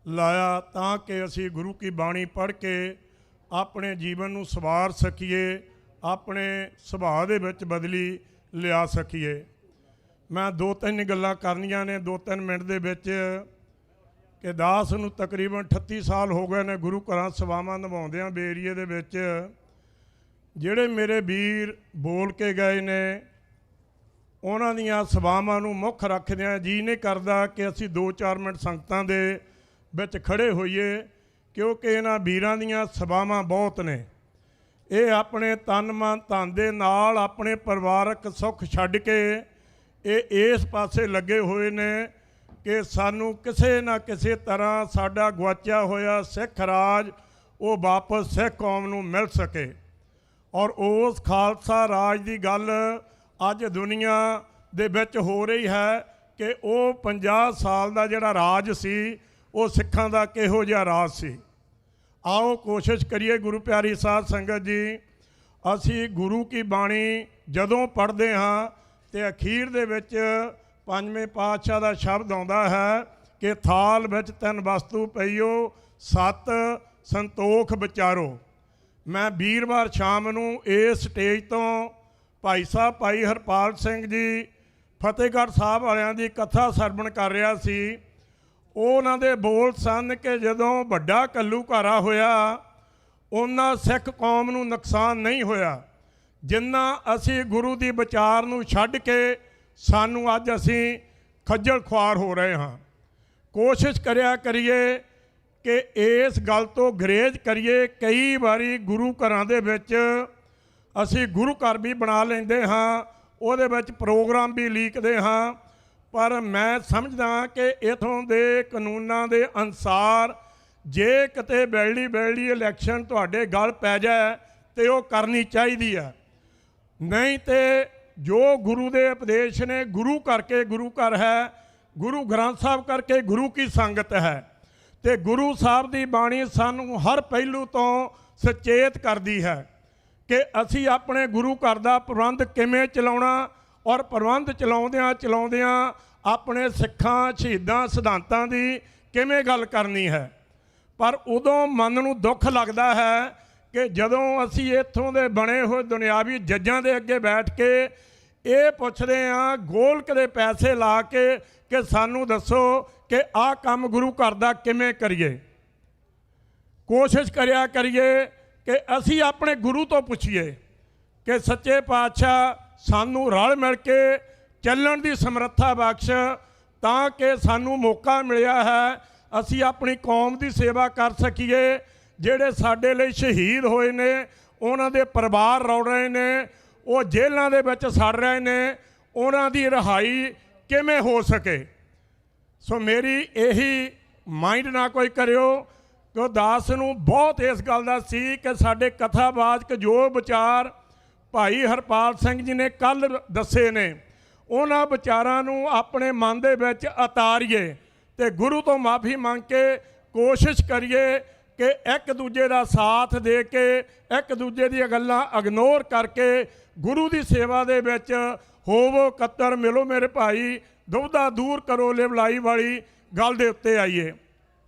ਲਾਇਆ, ਤਾਂ ਕਿ ਅਸੀਂ ਗੁਰੂ ਕੀ ਬਾਣੀ ਪੜ੍ਹ ਕੇ ਆਪਣੇ ਜੀਵਨ ਨੂੰ ਸਵਾਰ ਸਕੀਏ, ਆਪਣੇ ਸੁਭਾਅ ਦੇ ਵਿੱਚ ਬਦਲੀ ਲਿਆ ਸਕੀਏ। ਮੈਂ 2-3 ਗੱਲਾਂ ਕਰਨੀਆਂ ਨੇ 2-3 ਮਿੰਟ ਦੇ ਵਿੱਚ ਕਿ ਦਾਸ ਨੂੰ ਤਕਰੀਬਨ 38 ਸਾਲ ਹੋ ਗਏ ਨੇ ਗੁਰੂ ਘਰਾਂ ਸੇਵਾਵਾਂ ਨਿਭਾਉਂਦਿਆਂ ਬੇਰੀਏ ਦੇ ਵਿੱਚ। ਜਿਹੜੇ ਮੇਰੇ ਵੀਰ ਬੋਲ ਕੇ ਗਏ ਨੇ ਉਹਨਾਂ ਦੀਆਂ ਸੇਵਾਵਾਂ ਨੂੰ ਮੁੱਖ ਰੱਖਦਿਆਂ ਜੀ ਨਹੀਂ ਕਰਦਾ ਕਿ ਅਸੀਂ 2-4 ਮਿੰਟ ਸੰਗਤਾਂ ਦੇ ਵਿੱਚ ਖੜ੍ਹੇ ਹੋਈਏ, ਕਿਉਂਕਿ ਇਹਨਾਂ ਵੀਰਾਂ ਦੀਆਂ ਸੇਵਾਵਾਂ ਬਹੁਤ ਨੇ। ਇਹ ਆਪਣੇ ਤਨ ਮਨ ਧਨ ਦੇ ਨਾਲ ਆਪਣੇ ਪਰਿਵਾਰਕ ਸੁੱਖ ਛੱਡ ਕੇ ਇਹ ਇਸ ਪਾਸੇ ਲੱਗੇ ਹੋਏ ਨੇ ਕਿ ਸਾਨੂੰ ਕਿਸੇ ਨਾ ਕਿਸੇ ਤਰ੍ਹਾਂ ਸਾਡਾ ਗੁਆਚਿਆ ਹੋਇਆ ਸਿੱਖ ਰਾਜ ਉਹ ਵਾਪਸ ਸਿੱਖ ਕੌਮ ਨੂੰ ਮਿਲ ਸਕੇ। ਔਰ ਉਸ ਖਾਲਸਾ ਰਾਜ ਦੀ ਗੱਲ ਅੱਜ ਦੁਨੀਆ ਦੇ ਵਿੱਚ ਹੋ ਰਹੀ ਹੈ ਕਿ ਉਹ 50 ਸਾਲ ਦਾ ਜਿਹੜਾ ਰਾਜ ਸੀ ਉਹ ਸਿੱਖਾਂ ਦਾ ਕਿਹੋ ਜਿਹਾ ਰਾਜ ਸੀ। ਆਓ ਕੋਸ਼ਿਸ਼ ਕਰੀਏ ਗੁਰੂ ਪਿਆਰੀ ਸਾਧ ਸੰਗਤ ਜੀ, ਅਸੀਂ ਗੁਰੂ ਕੀ ਬਾਣੀ ਜਦੋਂ ਪੜ੍ਹਦੇ ਹਾਂ ਤੇ ਅਖੀਰ ਦੇ ਵਿੱਚ ਪੰਜਵੇਂ ਪਾਤਸ਼ਾਹ ਦਾ ਸ਼ਬਦ ਆਉਂਦਾ ਹੈ ਕਿ ਥਾਲ ਵਿੱਚ ਤਿੰਨ ਵਸਤੂ ਪਈਓ, ਸਤ ਸੰਤੋਖ ਵਿਚਾਰੋ। ਮੈਂ ਵੀਰਵਾਰ ਸ਼ਾਮ ਨੂੰ ਇਸ ਸਟੇਜ ਤੋਂ ਭਾਈ ਸਾਹਿਬ ਭਾਈ ਹਰਪਾਲ ਸਿੰਘ ਜੀ ਫਤਿਹਗੜ੍ਹ ਸਾਹਿਬ ਵਾਲਿਆਂ ਦੀ ਕਥਾ ਸਰਵਣ ਕਰ ਰਿਹਾ ਸੀ। ਉਹਨਾਂ ਦੇ ਬੋਲ ਸਨ ਕਿ ਜਦੋਂ ਵੱਡਾ ਘੱਲੂਘਾਰਾ ਹੋਇਆ ਉਹਨਾਂ ਸਿੱਖ ਕੌਮ ਨੂੰ ਨੁਕਸਾਨ ਨਹੀਂ ਹੋਇਆ ਜਿੰਨਾ ਅਸੀਂ ਗੁਰੂ ਦੀ ਵਿਚਾਰ ਨੂੰ ਛੱਡ ਕੇ ਸਾਨੂੰ ਅੱਜ ਅਸੀਂ ਖੱਜਲ ਖੁਆਰ ਹੋ ਰਹੇ ਹਾਂ। ਕੋਸ਼ਿਸ਼ ਕਰਿਆ ਕਰੀਏ ਕਿ ਇਸ ਗੱਲ ਤੋਂ ਗਰੇਜ਼ ਕਰੀਏ। ਕਈ ਵਾਰੀ ਗੁਰੂ ਘਰਾਂ ਦੇ ਵਿੱਚ ਅਸੀਂ ਗੁਰੂ ਘਰ ਵੀ ਬਣਾ ਲੈਂਦੇ ਹਾਂ, ਉਹਦੇ ਵਿੱਚ ਪ੍ਰੋਗਰਾਮ ਵੀ ਲੀਕਦੇ ਹਾਂ, ਪਰ ਮੈਂ ਸਮਝਦਾ ਕਿ ਇੱਥੋਂ ਦੇ ਕਾਨੂੰਨਾਂ ਦੇ ਅਨੁਸਾਰ ਜੇ ਕਿਤੇ ਬੈਲੀ ਇਲੈਕਸ਼ਨ ਤੁਹਾਡੇ ਗਲ ਪੈ ਜਾਏ ਤੇ ਉਹ ਕਰਨੀ ਚਾਹੀਦੀ ਹੈ। ਨਹੀਂ ਤੇ ਜੋ ਗੁਰੂ ਦੇ ਉਪਦੇਸ਼ ਨੇ, ਗੁਰੂ ਕਰਕੇ ਗੁਰੂ ਘਰ ਹੈ, ਗੁਰੂ ਗ੍ਰੰਥ ਸਾਹਿਬ ਕਰਕੇ ਗੁਰੂ ਕੀ ਸੰਗਤ ਹੈ, ਤੇ ਗੁਰੂ ਸਾਹਿਬ ਦੀ ਬਾਣੀ ਸਾਨੂੰ ਹਰ ਪਹਿਲੂ ਤੋਂ ਸੁਚੇਤ ਕਰਦੀ ਹੈ ਕਿ ਅਸੀਂ ਆਪਣੇ ਗੁਰੂ ਘਰ ਦਾ ਪ੍ਰਬੰਧ ਕਿਵੇਂ ਚਲਾਉਣਾ, ਔਰ ਪ੍ਰਬੰਧ ਚਲਾਉਂਦਿਆਂ ਆਪਣੇ ਸਿੱਖਾਂ ਸ਼ਹੀਦਾਂ ਸਿਧਾਂਤਾਂ ਦੀ ਕਿਵੇਂ ਗੱਲ ਕਰਨੀ ਹੈ। ਪਰ ਉਦੋਂ ਮਨ ਨੂੰ ਦੁੱਖ ਲੱਗਦਾ ਹੈ ਕਿ ਜਦੋਂ ਅਸੀਂ ਇੱਥੋਂ ਦੇ ਬਣੇ ਹੋਏ ਦੁਨਿਆਵੀ ਜੱਜਾਂ ਦੇ ਅੱਗੇ ਬੈਠ ਕੇ ਇਹ ਪੁੱਛਦੇ ਹਾਂ ਗੋਲਕ ਦੇ ਪੈਸੇ ਲਾ ਕੇ ਕਿ ਸਾਨੂੰ ਦੱਸੋ ਕਿ ਆਹ ਕੰਮ ਗੁਰੂ ਘਰ ਦਾ ਕਿਵੇਂ ਕਰੀਏ। ਕੋਸ਼ਿਸ਼ ਕਰਿਆ ਕਰੀਏ ਕਿ ਅਸੀਂ ਆਪਣੇ ਗੁਰੂ ਤੋਂ ਪੁੱਛੀਏ ਕਿ ਸੱਚੇ ਪਾਤਸ਼ਾਹ ਸਾਨੂੰ ਰਲ ਮਿਲ ਕੇ ਚੱਲਣ ਦੀ ਸਮਰੱਥਾ ਬਖਸ਼, ਤਾਂ ਕਿ ਸਾਨੂੰ ਮੌਕਾ ਮਿਲਿਆ ਹੈ ਅਸੀਂ ਆਪਣੀ ਕੌਮ ਦੀ ਸੇਵਾ ਕਰ ਸਕੀਏ। ਜਿਹੜੇ ਸਾਡੇ ਲਈ ਸ਼ਹੀਦ ਹੋਏ ਨੇ, ਉਹਨਾਂ ਦੇ ਪਰਿਵਾਰ ਰੋਲ ਰਹੇ ਨੇ, ਉਹ ਜੇਲ੍ਹਾਂ ਦੇ ਵਿੱਚ ਸੜ ਰਹੇ ਨੇ, ਉਹਨਾਂ ਦੀ ਰਿਹਾਈ ਕਿਵੇਂ ਹੋ ਸਕੇ। ਸੋ ਮੇਰੀ ਇਹੀ ਮਾਈਂਡ ਨਾ ਕੋਈ ਕਰਿਓ ਕਿ ਦਾਸ ਨੂੰ ਬਹੁਤ ਇਸ ਗੱਲ ਦਾ ਸੀ ਕਿ ਸਾਡੇ ਕਥਾਵਾਚਕ ਜੋ ਵਿਚਾਰ ਭਾਈ ਹਰਪਾਲ ਸਿੰਘ ਜੀ ਨੇ ਕੱਲ੍ਹ ਦੱਸੇ ਨੇ, ਉਹਨਾਂ ਵਿਚਾਰਾਂ ਨੂੰ ਆਪਣੇ ਮਨ ਦੇ ਵਿੱਚ ਉਤਾਰੀਏ ਤੇ ਗੁਰੂ ਤੋਂ ਮਾਫੀ ਮੰਗ ਕੇ ਕੋਸ਼ਿਸ਼ ਕਰੀਏ ਕਿ ਇੱਕ ਦੂਜੇ ਦਾ ਸਾਥ ਦੇ ਕੇ, ਇੱਕ ਦੂਜੇ ਦੀਆਂ ਗੱਲਾਂ ਇਗਨੋਰ ਕਰਕੇ ਗੁਰੂ ਦੀ ਸੇਵਾ ਦੇ ਵਿੱਚ ਹੋਵੋ ਕੱਤਰ ਮਿਲੋ ਮੇਰੇ ਭਾਈ, ਦੁਬਦਾ ਦੂਰ ਕਰੋ ਲਿਵਲਾਈ ਵਾਲੀ ਗੱਲ ਦੇ ਉੱਤੇ ਆਈਏ।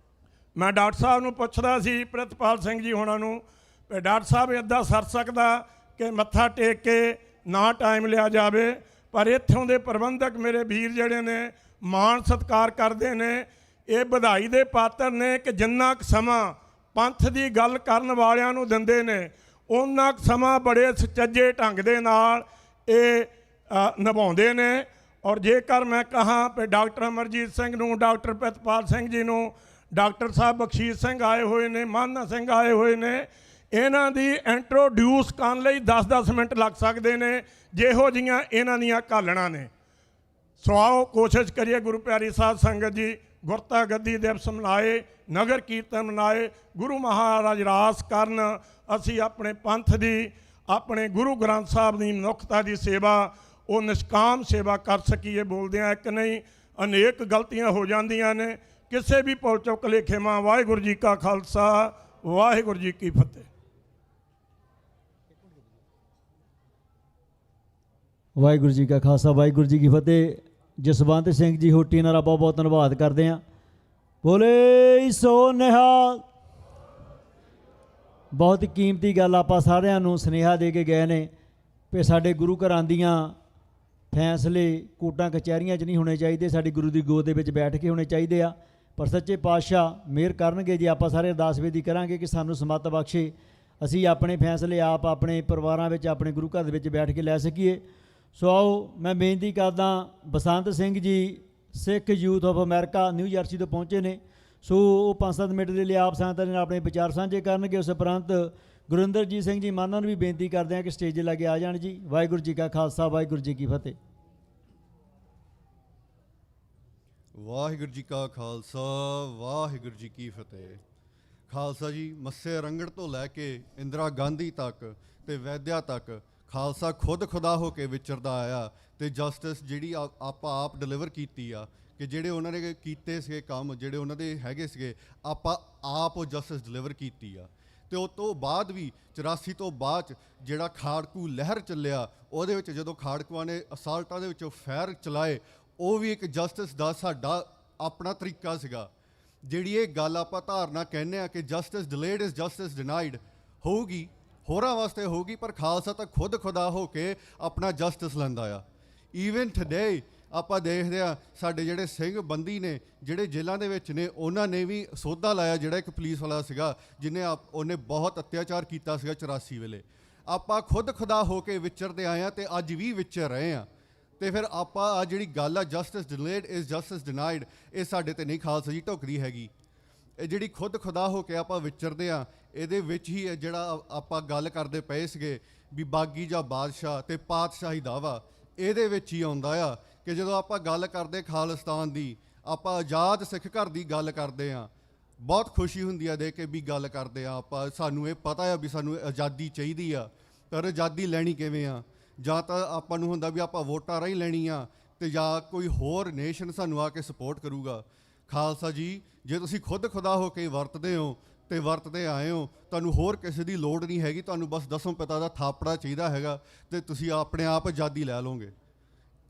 ਮੈਂ ਡਾਕਟਰ ਸਾਹਿਬ ਨੂੰ ਪੁੱਛਦਾ ਸੀ, ਪ੍ਰਿਤਪਾਲ ਸਿੰਘ ਜੀ ਹੋਣਾ ਨੂੰ, ਕਿ ਡਾਕਟਰ ਸਾਹਿਬ ਇੱਦਾਂ ਸਰ ਸਕਦਾ ਕਿ ਮੱਥਾ ਟੇਕ ਕੇ ਨਾ ਟਾਈਮ ਲਿਆ ਜਾਵੇ, ਪਰ ਇੱਥੋਂ ਦੇ ਪ੍ਰਬੰਧਕ ਮੇਰੇ ਵੀਰ ਜਿਹੜੇ ਨੇ ਮਾਣ ਸਤਿਕਾਰ ਕਰਦੇ ਨੇ, ਇਹ ਵਧਾਈ ਦੇ ਪਾਤਰ ਨੇ ਕਿ ਜਿੰਨਾ ਕੁ ਸਮਾਂ ਪੰਥ ਦੀ ਗੱਲ ਕਰਨ ਵਾਲਿਆਂ ਨੂੰ ਦਿੰਦੇ ਨੇ ਉਹਨਾਂ ਕੁ ਸਮਾਂ ਬੜੇ ਸੁਚੱਜੇ ਢੰਗ ਦੇ ਨਾਲ ਇਹ ਨਿਭਾਉਂਦੇ ਨੇ। ਔਰ ਜੇਕਰ ਮੈਂ ਕਹਾਂ ਕਿ ਡਾਕਟਰ ਅਮਰਜੀਤ ਸਿੰਘ ਨੂੰ, ਡਾਕਟਰ ਪ੍ਰਿਤਪਾਲ ਸਿੰਘ ਜੀ ਨੂੰ, ਡਾਕਟਰ ਸਾਹਿਬ ਬਖਸ਼ੀਸ਼ ਸਿੰਘ ਆਏ ਹੋਏ ਨੇ, ਮਾਨਾ ਸਿੰਘ ਆਏ ਹੋਏ ਨੇ, ਇਹਨਾਂ ਦੀ ਇੰਟਰੋਡਿਊਸ ਕਰਨ ਲਈ 10-10 ਮਿੰਟ ਲੱਗ ਸਕਦੇ ਨੇ, ਜਿਹੋ ਜਿਹੀਆਂ ਇਹਨਾਂ ਦੀਆਂ ਘਾਲਣਾ ਨੇ। ਸੋ ਆਓ ਕੋਸ਼ਿਸ਼ ਕਰੀਏ ਗੁਰੂ ਪਿਆਰੀ ਸਾਧ ਸੰਗਤ ਜੀ, ਗੁਰਤਾ ਗੱਦੀ ਦਿਵਸ ਮਨਾਏ, ਨਗਰ ਕੀਰਤਨ ਮਨਾਏ, ਗੁਰੂ ਮਹਾਰਾਜ ਰਾਸ ਕਰਨ, ਅਸੀਂ ਆਪਣੇ ਪੰਥ ਦੀ, ਆਪਣੇ ਗੁਰੂ ਗ੍ਰੰਥ ਸਾਹਿਬ ਦੀ ਮਨੁੱਖਤਾ ਦੀ ਸੇਵਾ, ਉਹ ਨਿਸ਼ਕਾਮ ਸੇਵਾ ਕਰ ਸਕੀਏ। ਬੋਲਦਿਆਂ ਇੱਕ ਨਹੀਂ ਅਨੇਕ ਗਲਤੀਆਂ ਹੋ ਜਾਂਦੀਆਂ ਨੇ, ਕਿਸੇ ਵੀ ਭੁੱਲ ਚੁੱਕ ਲੇਖੇਵਾਂ। ਵਾਹਿਗੁਰੂ ਜੀ ਕਾ ਖਾਲਸਾ, ਵਾਹਿਗੁਰੂ ਜੀ ਕੀ ਫਤਿਹ। ਵਾਹਿਗੁਰੂ ਜੀ ਕਾ ਖਾਲਸਾ, ਵਾਹਿਗੁਰੂ ਜੀ ਕੀ ਫਤਿਹ। ਜਸਵੰਤ ਸਿੰਘ ਜੀ ਹੋਟੀ ਨਾਲ ਆਪਾਂ ਬਹੁਤ ਧੰਨਵਾਦ ਕਰਦੇ ਹਾਂ। ਬੋਲੇ ਸੋ ਨਿਹਾਲ। ਬਹੁਤ ਕੀਮਤੀ ਗੱਲ ਆਪਾਂ ਸਾਰਿਆਂ ਨੂੰ ਸੁਨੇਹਾ ਦੇ ਕੇ ਗਏ ਨੇ ਕਿ ਸਾਡੇ ਗੁਰੂ ਘਰਾਂ ਦੀਆਂ ਫੈਸਲੇ ਕੋਰਟਾਂ ਕਚਹਿਰੀਆਂ 'ਚ ਨਹੀਂ ਹੋਣੇ ਚਾਹੀਦੇ, ਸਾਡੀ ਗੁਰੂ ਦੀ ਗੋਦ ਦੇ ਵਿੱਚ ਬੈਠ ਕੇ ਹੋਣੇ ਚਾਹੀਦੇ ਆ। ਪਰ ਸੱਚੇ ਪਾਤਸ਼ਾਹ ਮਿਹਰ ਕਰਨਗੇ ਜੀ, ਆਪਾਂ ਸਾਰੇ ਅਰਦਾਸ ਬੇਨਤੀ ਕਰਾਂਗੇ ਕਿ ਸਾਨੂੰ ਸਮੱਤ ਬਖਸ਼ੇ, ਅਸੀਂ ਆਪਣੇ ਫੈਸਲੇ ਆਪ ਆਪਣੇ ਪਰਿਵਾਰਾਂ ਵਿੱਚ, ਆਪਣੇ ਗੁਰੂ ਘਰ ਦੇ ਵਿੱਚ ਬੈਠ ਕੇ ਲੈ ਸਕੀਏ। ਸੋ ਆਓ ਮੈਂ ਬੇਨਤੀ ਕਰਦਾ, Basant Singh ji Sikh youth of America New Jersey ਤੋਂ ਪਹੁੰਚੇ ਨੇ, ਸੋ ਉਹ 5-7 ਮਿੰਟ ਦੇ ਲਈ ਆਪ ਸੰਗਤਾਂ ਦੇ ਨਾਲ ਆਪਣੇ ਵਿਚਾਰ ਸਾਂਝੇ ਕਰਨਗੇ। ਉਸ ਉਪਰੰਤ ਗੁਰਿੰਦਰਜੀਤ ਸਿੰਘ ਜੀ ਮਾਨਾਂ ਨੂੰ ਵੀ ਬੇਨਤੀ ਕਰਦੇ ਹਾਂ ਕਿ ਸਟੇਜ 'ਤੇ ਲੱਗੇ ਆ ਜਾਣ ਜੀ। ਵਾਹਿਗੁਰੂ ਜੀ ਕਾ ਖਾਲਸਾ, ਵਾਹਿਗੁਰੂ ਜੀ ਕੀ ਫਤਿਹ। ਵਾਹਿਗੁਰੂ ਜੀ ਕਾ ਖਾਲਸਾ, ਵਾਹਿਗੁਰੂ ਜੀ ਕੀ ਫਤਿਹ। ਖਾਲਸਾ ਜੀ ਮੱਸੇ ਰੰਗੜ ਤੋਂ ਲੈ ਕੇ ਇੰਦਰਾ ਗਾਂਧੀ ਤੱਕ ਤੇ ਵੈਦਿਆ ਤੱਕ ਖਾਲਸਾ ਖੁਦ ਖੁਦਾ ਹੋ ਕੇ ਵਿਚਰਦਾ ਆਇਆ, ਤੇ ਜਸਟਿਸ ਜਿਹੜੀ ਆਪਾਂ ਆਪ ਡਿਲੀਵਰ ਕੀਤੀ ਆ ਕਿ ਜਿਹੜੇ ਉਹਨਾਂ ਨੇ ਕੀਤੇ ਸੀਗੇ ਕੰਮ, ਜਿਹੜੇ ਉਹਨਾਂ ਦੇ ਹੈਗੇ ਸੀਗੇ, ਆਪਾਂ ਆਪ ਉਹ ਜਸਟਿਸ ਡਿਲੀਵਰ ਕੀਤੀ ਆ। ਤੇ ਉਸ ਤੋਂ ਬਾਅਦ ਵੀ 84 ਤੋਂ ਬਾਅਦ ਜਿਹੜਾ ਖਾੜਕੂ ਲਹਿਰ ਚੱਲਿਆ, ਉਹਦੇ ਵਿੱਚ ਜਦੋਂ ਖਾੜਕੂਆਂ ਨੇ ਅਸਾਲਟਾਂ ਦੇ ਵਿੱਚੋਂ ਫਾਇਰ ਚਲਾਏ, ਉਹ ਵੀ ਇੱਕ ਜਸਟਿਸ ਦਾ ਸਾਡਾ ਆਪਣਾ ਤਰੀਕਾ ਸੀਗਾ। ਜਿਹੜੀ ਇਹ ਗੱਲ ਆਪਾਂ ਧਾਰਨਾ ਕਹਿੰਦੇ ਆ ਕਿ justice delayed is justice denied, ਹੋਊਗੀ ਹੋਰਾਂ ਵਾਸਤੇ ਹੋਊਗੀ, ਪਰ ਖਾਲਸਾ ਤਾਂ ਖੁਦ ਖੁਦਾ ਹੋ ਕੇ ਆਪਣਾ ਜਸਟਿਸ ਲੈਂਦਾ ਆ। ਈਵਨ ਟੁਡੇ ਆਪਾਂ ਦੇਖਦੇ ਆ ਸਾਡੇ ਜਿਹੜੇ ਸਿੰਘ ਬੰਦੀ ਨੇ ਜਿਹੜੇ ਜੇਲ੍ਹਾਂ ਦੇ ਵਿੱਚ ਨੇ, ਉਹਨਾਂ ਨੇ ਵੀ ਸੋਧਾ ਲਾਇਆ, ਜਿਹੜਾ ਇੱਕ ਪੁਲਿਸ ਵਾਲਾ ਸੀਗਾ ਜਿਹਨੇ ਉਹਨੇ ਬਹੁਤ ਅਤਿਆਚਾਰ ਕੀਤਾ ਸੀਗਾ 84 ਵੇਲੇ। ਆਪਾਂ ਖੁਦ ਖੁਦਾ ਹੋ ਕੇ ਵਿਚਰਦੇ ਆਏ ਆ ਤੇ ਅੱਜ ਵੀ ਵਿਚਰ ਰਹੇ ਆ। ਤੇ ਫਿਰ ਆਪਾਂ ਆ ਜਿਹੜੀ ਗੱਲ ਆ justice delayed is justice denied, ਇਹ ਸਾਡੇ ਤੇ ਨਹੀਂ ਖਾਲਸਾ ਜੀ ਢੁੱਕਦੀ ਹੈਗੀ। ਇਹ ਜਿਹੜੀ ਖੁਦ ਖੁਦਾ ਹੋ ਕੇ ਆਪਾਂ ਵਿਚਰਦੇ ਆ, ਇਹਦੇ ਵਿੱਚ ਹੀ ਜਿਹੜਾ ਆਪਾਂ ਗੱਲ ਕਰਦੇ ਪਏ ਸੀਗੇ ਵੀ ਬਾਗੀ ਜਾਂ ਬਾਦਸ਼ਾਹ ਤੇ ਪਾਤਸ਼ਾਹੀ ਦਾਵਾ, ਇਹਦੇ ਵਿੱਚ ਹੀ ਆਉਂਦਾ ਆ ਕਿ ਜਦੋਂ ਆਪਾਂ ਗੱਲ ਕਰਦੇ ਖਾਲਿਸਤਾਨ ਦੀ, ਆਪਾਂ ਆਜ਼ਾਦ ਸਿੱਖ ਘਰ ਦੀ ਗੱਲ ਕਰਦੇ ਆ, ਬਹੁਤ ਖੁਸ਼ੀ ਹੁੰਦੀ ਆ ਦੇਖ ਕੇ ਵੀ ਗੱਲ ਕਰਦੇ ਆ ਆਪਾਂ। ਸਾਨੂੰ ਇਹ ਪਤਾ ਆ ਵੀ ਸਾਨੂੰ ਆਜ਼ਾਦੀ ਚਾਹੀਦੀ ਆ, ਪਰ ਆਜ਼ਾਦੀ ਲੈਣੀ ਕਿਵੇਂ ਆ? ਜਾਂ ਤਾਂ ਆਪਾਂ ਨੂੰ ਹੁੰਦਾ ਵੀ ਆਪਾਂ ਵੋਟਾਂ ਰਾਹੀਂ ਲੈਣੀ ਆ, ਤੇ ਜਾਂ ਕੋਈ ਹੋਰ ਨੇਸ਼ਨ ਸਾਨੂੰ ਆ ਕੇ ਸਪੋਰਟ ਕਰੂਗਾ। ਖਾਲਸਾ ਜੀ, ਜੇ ਤੁਸੀਂ ਖੁਦ ਖੁਦਾ ਹੋ ਕੇ ਵਰਤਦੇ ਹੋ ਤੇ ਵਰਤਦੇ ਆਏ ਹੋ, ਤੁਹਾਨੂੰ ਹੋਰ ਕਿਸੇ ਦੀ ਲੋੜ ਨਹੀਂ ਹੈਗੀ, ਤੁਹਾਨੂੰ ਬਸ ਦਸਮ ਪਿਤਾ ਦਾ ਥਾਪੜਾ ਚਾਹੀਦਾ ਹੈਗਾ ਤੇ ਤੁਸੀਂ ਆਪਣੇ ਆਪ ਆਜ਼ਾਦੀ ਲੈ ਲਓਗੇ।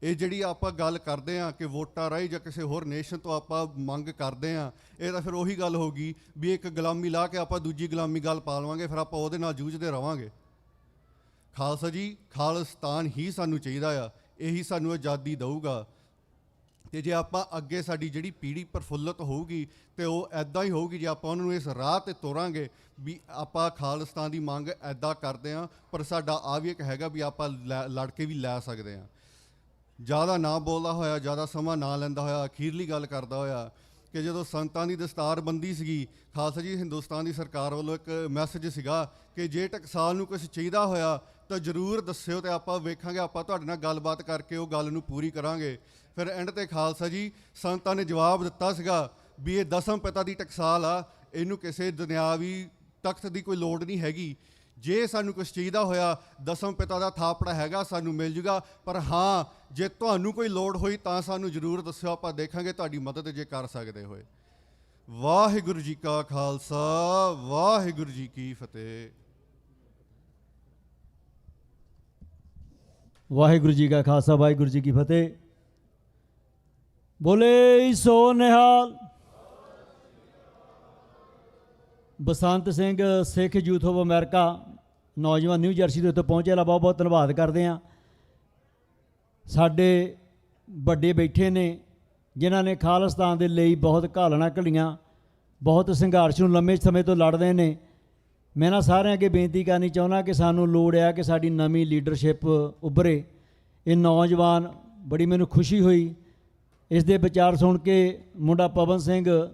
ਇਹ ਜਿਹੜੀ ਆਪਾਂ ਗੱਲ ਕਰਦੇ ਆ ਕਿ ਵੋਟਾਂ ਰਾਹੀਂ ਜਾਂ ਕਿਸੇ ਹੋਰ ਨੇਸ਼ਨ ਤੋਂ ਆਪਾਂ ਮੰਗ ਕਰਦੇ ਆ, ਇਹ ਤਾਂ ਫਿਰ ਉਹੀ ਗੱਲ ਹੋਗੀ ਵੀ ਇੱਕ ਗੁਲਾਮੀ ਲਾ ਕੇ ਆਪਾਂ ਦੂਜੀ ਗੁਲਾਮੀ ਗੱਲ ਪਾ ਲਵਾਂਗੇ, ਫਿਰ ਆਪਾਂ ਉਹਦੇ ਨਾਲ ਜੂਝਦੇ ਰਵਾਂਗੇ। ਖਾਲਸਾ ਜੀ, ਖਾਲਿਸਤਾਨ ਹੀ ਸਾਨੂੰ ਚਾਹੀਦਾ ਆ, ਇਹੀ ਸਾਨੂੰ ਆਜ਼ਾਦੀ ਦਊਗਾ। ਤੇ ਜੇ ਆਪਾਂ ਅੱਗੇ ਸਾਡੀ ਜਿਹੜੀ ਪੀੜ੍ਹੀ ਪ੍ਰਫੁੱਲਤ ਹੋਊਗੀ ਤੇ ਉਹ ਐਦਾਂ ਹੀ ਹੋਊਗੀ ਜੇ ਆਪਾਂ ਉਹਨਾਂ ਨੂੰ ਇਸ ਰਾਹ 'ਤੇ ਤੋਰਾਂਗੇ ਵੀ ਆਪਾਂ ਖਾਲਿਸਤਾਨ ਦੀ ਮੰਗ ਐਦਾਂ ਕਰਦੇ ਹਾਂ, ਪਰ ਸਾਡਾ ਆ ਵੀ ਇੱਕ ਹੈਗਾ ਵੀ ਆਪਾਂ ਲੜ ਕੇ ਵੀ ਲੈ ਸਕਦੇ ਹਾਂ। ਜ਼ਿਆਦਾ ਨਾ ਬੋਲਦਾ ਹੋਇਆ, ਜ਼ਿਆਦਾ ਸਮਾਂ ਨਾ ਲੈਂਦਾ ਹੋਇਆ, ਅਖੀਰਲੀ ਗੱਲ ਕਰਦਾ ਹੋਇਆ ਕਿ ਜਦੋਂ ਸੰਤਾਂ ਦੀ ਦਸਤਾਰਬੰਦੀ ਸੀਗੀ, ਖਾਲਸਾ ਜੀ ਹਿੰਦੁਸਤਾਨ ਦੀ ਸਰਕਾਰ ਵੱਲੋਂ ਇੱਕ ਮੈਸੇਜ ਸੀਗਾ ਕਿ ਜੇ ਟਕਸਾਲ ਨੂੰ ਕੁਝ ਚਾਹੀਦਾ ਹੋਇਆ ਤਾਂ ਜ਼ਰੂਰ ਦੱਸਿਓ ਤੇ ਆਪਾਂ ਵੇਖਾਂਗੇ, ਆਪਾਂ ਤੁਹਾਡੇ ਨਾਲ ਗੱਲਬਾਤ ਕਰਕੇ ਉਹ ਗੱਲ ਨੂੰ ਪੂਰੀ ਕਰਾਂਗੇ। ਫਿਰ ਐਂਡ ਤੇ ਖਾਲਸਾ ਜੀ ਸੰਤਾਂ ਨੇ ਜਵਾਬ ਦਿੱਤਾ ਸੀਗਾ ਵੀ ਇਹ ਦਸਮ ਪਿਤਾ ਦੀ ਟਕਸਾਲ ਆ, ਇਹਨੂੰ ਕਿਸੇ ਦੁਨਿਆਵੀ ਤਖਤ ਦੀ ਕੋਈ ਲੋੜ ਨਹੀਂ ਹੈਗੀ। ਜੇ ਸਾਨੂੰ ਕੁਛ ਚਾਹੀਦਾ ਹੋਇਆ, ਦਸਮ ਪਿਤਾ ਦਾ ਥਾਪੜਾ ਹੈਗਾ, ਸਾਨੂੰ ਮਿਲ ਜੂਗਾ, ਪਰ ਹਾਂ ਜੇ ਤੁਹਾਨੂੰ ਕੋਈ ਲੋੜ ਹੋਈ ਤਾਂ ਸਾਨੂੰ ਜ਼ਰੂਰ ਦੱਸਿਓ, ਆਪਾਂ ਦੇਖਾਂਗੇ ਤੁਹਾਡੀ ਮਦਦ ਜੇ ਕਰ ਸਕਦੇ ਹੋਏ। ਵਾਹਿਗੁਰੂ ਜੀ ਕਾ ਖਾਲਸਾ, ਵਾਹਿਗੁਰੂ ਜੀ ਕੀ ਫਤਿਹ। ਵਾਹਿਗੁਰੂ ਜੀ ਕਾ ਖਾਲਸਾ, ਵਾਹਿਗੁਰੂ ਜੀ ਕੀ ਫਤਿਹ। ਬੋਲੇ ਸੋ ਨਿਹਾਲ। ਬਸੰਤ ਸਿੰਘ ਸਿੱਖ ਯੂਥ ਆਫ ਅਮਰੀਕਾ ਨੌਜਵਾਨ ਨਿਊ ਜਰਸੀ ਦੇ ਉੱਤੇ ਪਹੁੰਚੇ ਲਾ ਬਹੁਤ ਬਹੁਤ ਧੰਨਵਾਦ ਕਰਦੇ ਹਾਂ। ਸਾਡੇ ਵੱਡੇ ਬੈਠੇ ਨੇ ਜਿਨ੍ਹਾਂ ਨੇ ਖਾਲਿਸਤਾਨ ਦੇ ਲਈ ਬਹੁਤ ਘਾਲਣਾ ਘਲੀਆਂ, ਬਹੁਤ ਸੰਘਰਸ਼ ਨੂੰ ਲੰਮੇ ਸਮੇਂ ਤੋਂ ਲੜਦੇ ਨੇ। ਮੈਂ ਨਾ ਸਾਰਿਆਂ ਅੱਗੇ ਬੇਨਤੀ ਕਰਨੀ ਚਾਹੁੰਦਾ ਕਿ ਸਾਨੂੰ ਲੋੜ ਆ ਕਿ ਸਾਡੀ ਨਵੀਂ ਲੀਡਰਸ਼ਿਪ ਉੱਭਰੇ। ਇਹ ਨੌਜਵਾਨ, ਬੜੀ ਮੈਨੂੰ ਖੁਸ਼ੀ ਹੋਈ ਇਸ ਦੇ ਵਿਚਾਰ ਸੁਣ ਕੇ। ਮੁੰਡਾ ਪਵਨ ਸਿੰਘ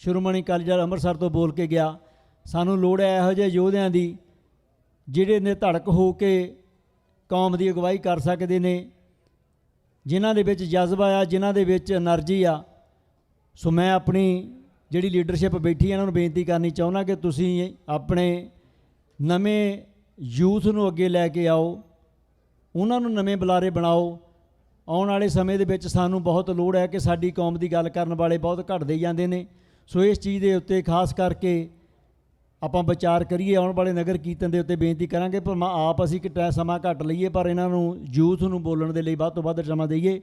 ਸ਼੍ਰੋਮਣੀ ਅਕਾਲੀ ਦਲ ਅੰਮ੍ਰਿਤਸਰ ਤੋਂ ਬੋਲ ਕੇ ਗਿਆ। ਸਾਨੂੰ ਲੋੜ ਹੈ ਇਹੋ ਜਿਹੇ ਯੋਧਿਆਂ ਦੀ ਜਿਹੜੇ ਨੇ ਧੜਕ ਹੋ ਕੇ ਕੌਮ ਦੀ ਅਗਵਾਈ ਕਰ ਸਕਦੇ ਨੇ, ਜਿਨ੍ਹਾਂ ਦੇ ਵਿੱਚ ਜਜ਼ਬਾ ਆ, ਜਿਨ੍ਹਾਂ ਦੇ ਵਿੱਚ એનર્ਜੀ ਆ। ਸੋ ਮੈਂ ਆਪਣੀ ਜਿਹੜੀ ਲੀਡਰਸ਼ਿਪ ਬੈਠੀ ਇਹਨਾਂ ਨੂੰ ਬੇਨਤੀ ਕਰਨੀ ਚਾਹੁੰਦਾ ਕਿ ਤੁਸੀਂ ਆਪਣੇ ਨਵੇਂ ਯੂਥ ਨੂੰ ਅੱਗੇ ਲੈ ਕੇ ਆਓ, ਉਹਨਾਂ ਨੂੰ ਨਵੇਂ ਬੁਲਾਰੇ ਬਣਾਓ। ਆਉਣ ਵਾਲੇ ਸਮੇਂ ਦੇ ਵਿੱਚ ਸਾਨੂੰ ਬਹੁਤ ਲੋੜ ਹੈ ਕਿ ਸਾਡੀ ਕੌਮ ਦੀ ਗੱਲ ਕਰਨ ਵਾਲੇ ਬਹੁਤ ਘਟਦੇ ਜਾਂਦੇ ਨੇ। ਸੋ ਇਸ ਚੀਜ਼ ਦੇ ਉੱਤੇ ਖਾਸ ਕਰਕੇ ਆਪਾਂ ਵਿਚਾਰ ਕਰੀਏ। ਆਉਣ ਵਾਲੇ ਨਗਰ ਕੀਰਤਨ ਦੇ ਉੱਤੇ ਬੇਨਤੀ ਕਰਾਂਗੇ, ਪਰ ਆਪ ਅਸੀਂ ਕਿ ਸਮਾਂ ਘੱਟ ਲਈਏ, ਪਰ ਇਹਨਾਂ ਨੂੰ ਯੂਥ ਨੂੰ ਬੋਲਣ ਦੇ ਲਈ ਵੱਧ ਤੋਂ ਵੱਧ ਸਮਾਂ ਦੇਈਏ।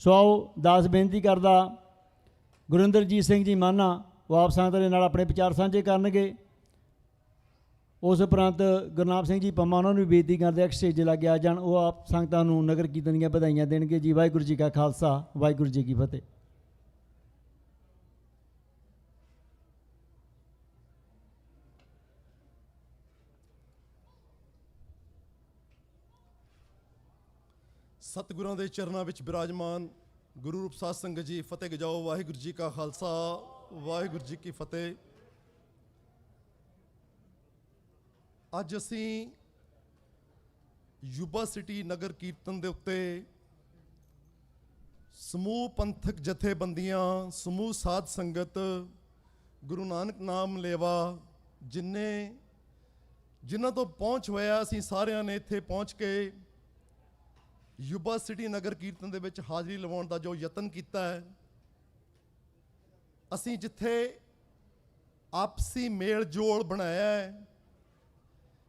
ਸੋ ਆਓ ਦਾਸ ਬੇਨਤੀ ਕਰਦਾ ਗੁਰਿੰਦਰਜੀਤ ਸਿੰਘ ਜੀ ਮਾਨਾ ਉਹ ਆਪ ਸੰਗਤ ਦੇ ਨਾਲ ਆਪਣੇ ਵਿਚਾਰ ਸਾਂਝੇ ਕਰਨਗੇ। ਉਸ ਉਪਰੰਤ ਗੁਰਨਾਮ ਸਿੰਘ ਜੀ ਪੰਮਾ ਉਹਨਾਂ ਨੂੰ ਵੀ ਬੇਨਤੀ ਕਰਦੇ ਆ ਕਿ ਸਟੇਜ ਲੱਗੇ ਆ ਜਾਣ, ਉਹ ਆਪ ਸੰਗਤਾਂ ਨੂੰ ਨਗਰ ਕੀਰਤਨ ਦੀਆਂ ਵਧਾਈਆਂ ਦੇਣਗੇ ਜੀ। ਵਾਹਿਗੁਰੂ ਜੀ ਕਾ ਖਾਲਸਾ, ਵਾਹਿਗੁਰੂ ਜੀ ਕੀ ਫਤਿਹ। ਸਤਿਗੁਰਾਂ ਦੇ ਚਰਨਾਂ ਵਿੱਚ ਬਿਰਾਜਮਾਨ ਗੁਰੂ ਰੂਪ ਸਾਧ ਸੰਗਤ ਜੀ, ਫਤਿਹ ਗਜਾਓ। ਵਾਹਿਗੁਰੂ ਜੀ ਕਾ ਖਾਲਸਾ, ਵਾਹਿਗੁਰੂ ਜੀ ਕੀ ਫਤਿਹ। ਅੱਜ ਅਸੀਂ ਯੁਬਾ ਸਿਟੀ ਨਗਰ ਕੀਰਤਨ ਦੇ ਉੱਤੇ ਸਮੂਹ ਪੰਥਕ ਜਥੇਬੰਦੀਆਂ, ਸਮੂਹ ਸਾਧ ਸੰਗਤ, ਗੁਰੂ ਨਾਨਕ ਨਾਮ ਲੇਵਾ ਜਿਨ੍ਹਾਂ ਤੋਂ ਪਹੁੰਚ ਹੋਇਆ, ਅਸੀਂ ਸਾਰਿਆਂ ਨੇ ਇੱਥੇ ਪਹੁੰਚ ਕੇ ਯੁਬਾ ਸਿਟੀ ਨਗਰ ਕੀਰਤਨ ਦੇ ਵਿੱਚ ਹਾਜ਼ਰੀ ਲਵਾਉਣ ਦਾ ਜੋ ਯਤਨ ਕੀਤਾ ਹੈ, ਅਸੀਂ ਜਿੱਥੇ ਆਪਸੀ ਮੇਲ ਜੋਲ ਬਣਾਇਆ ਹੈ,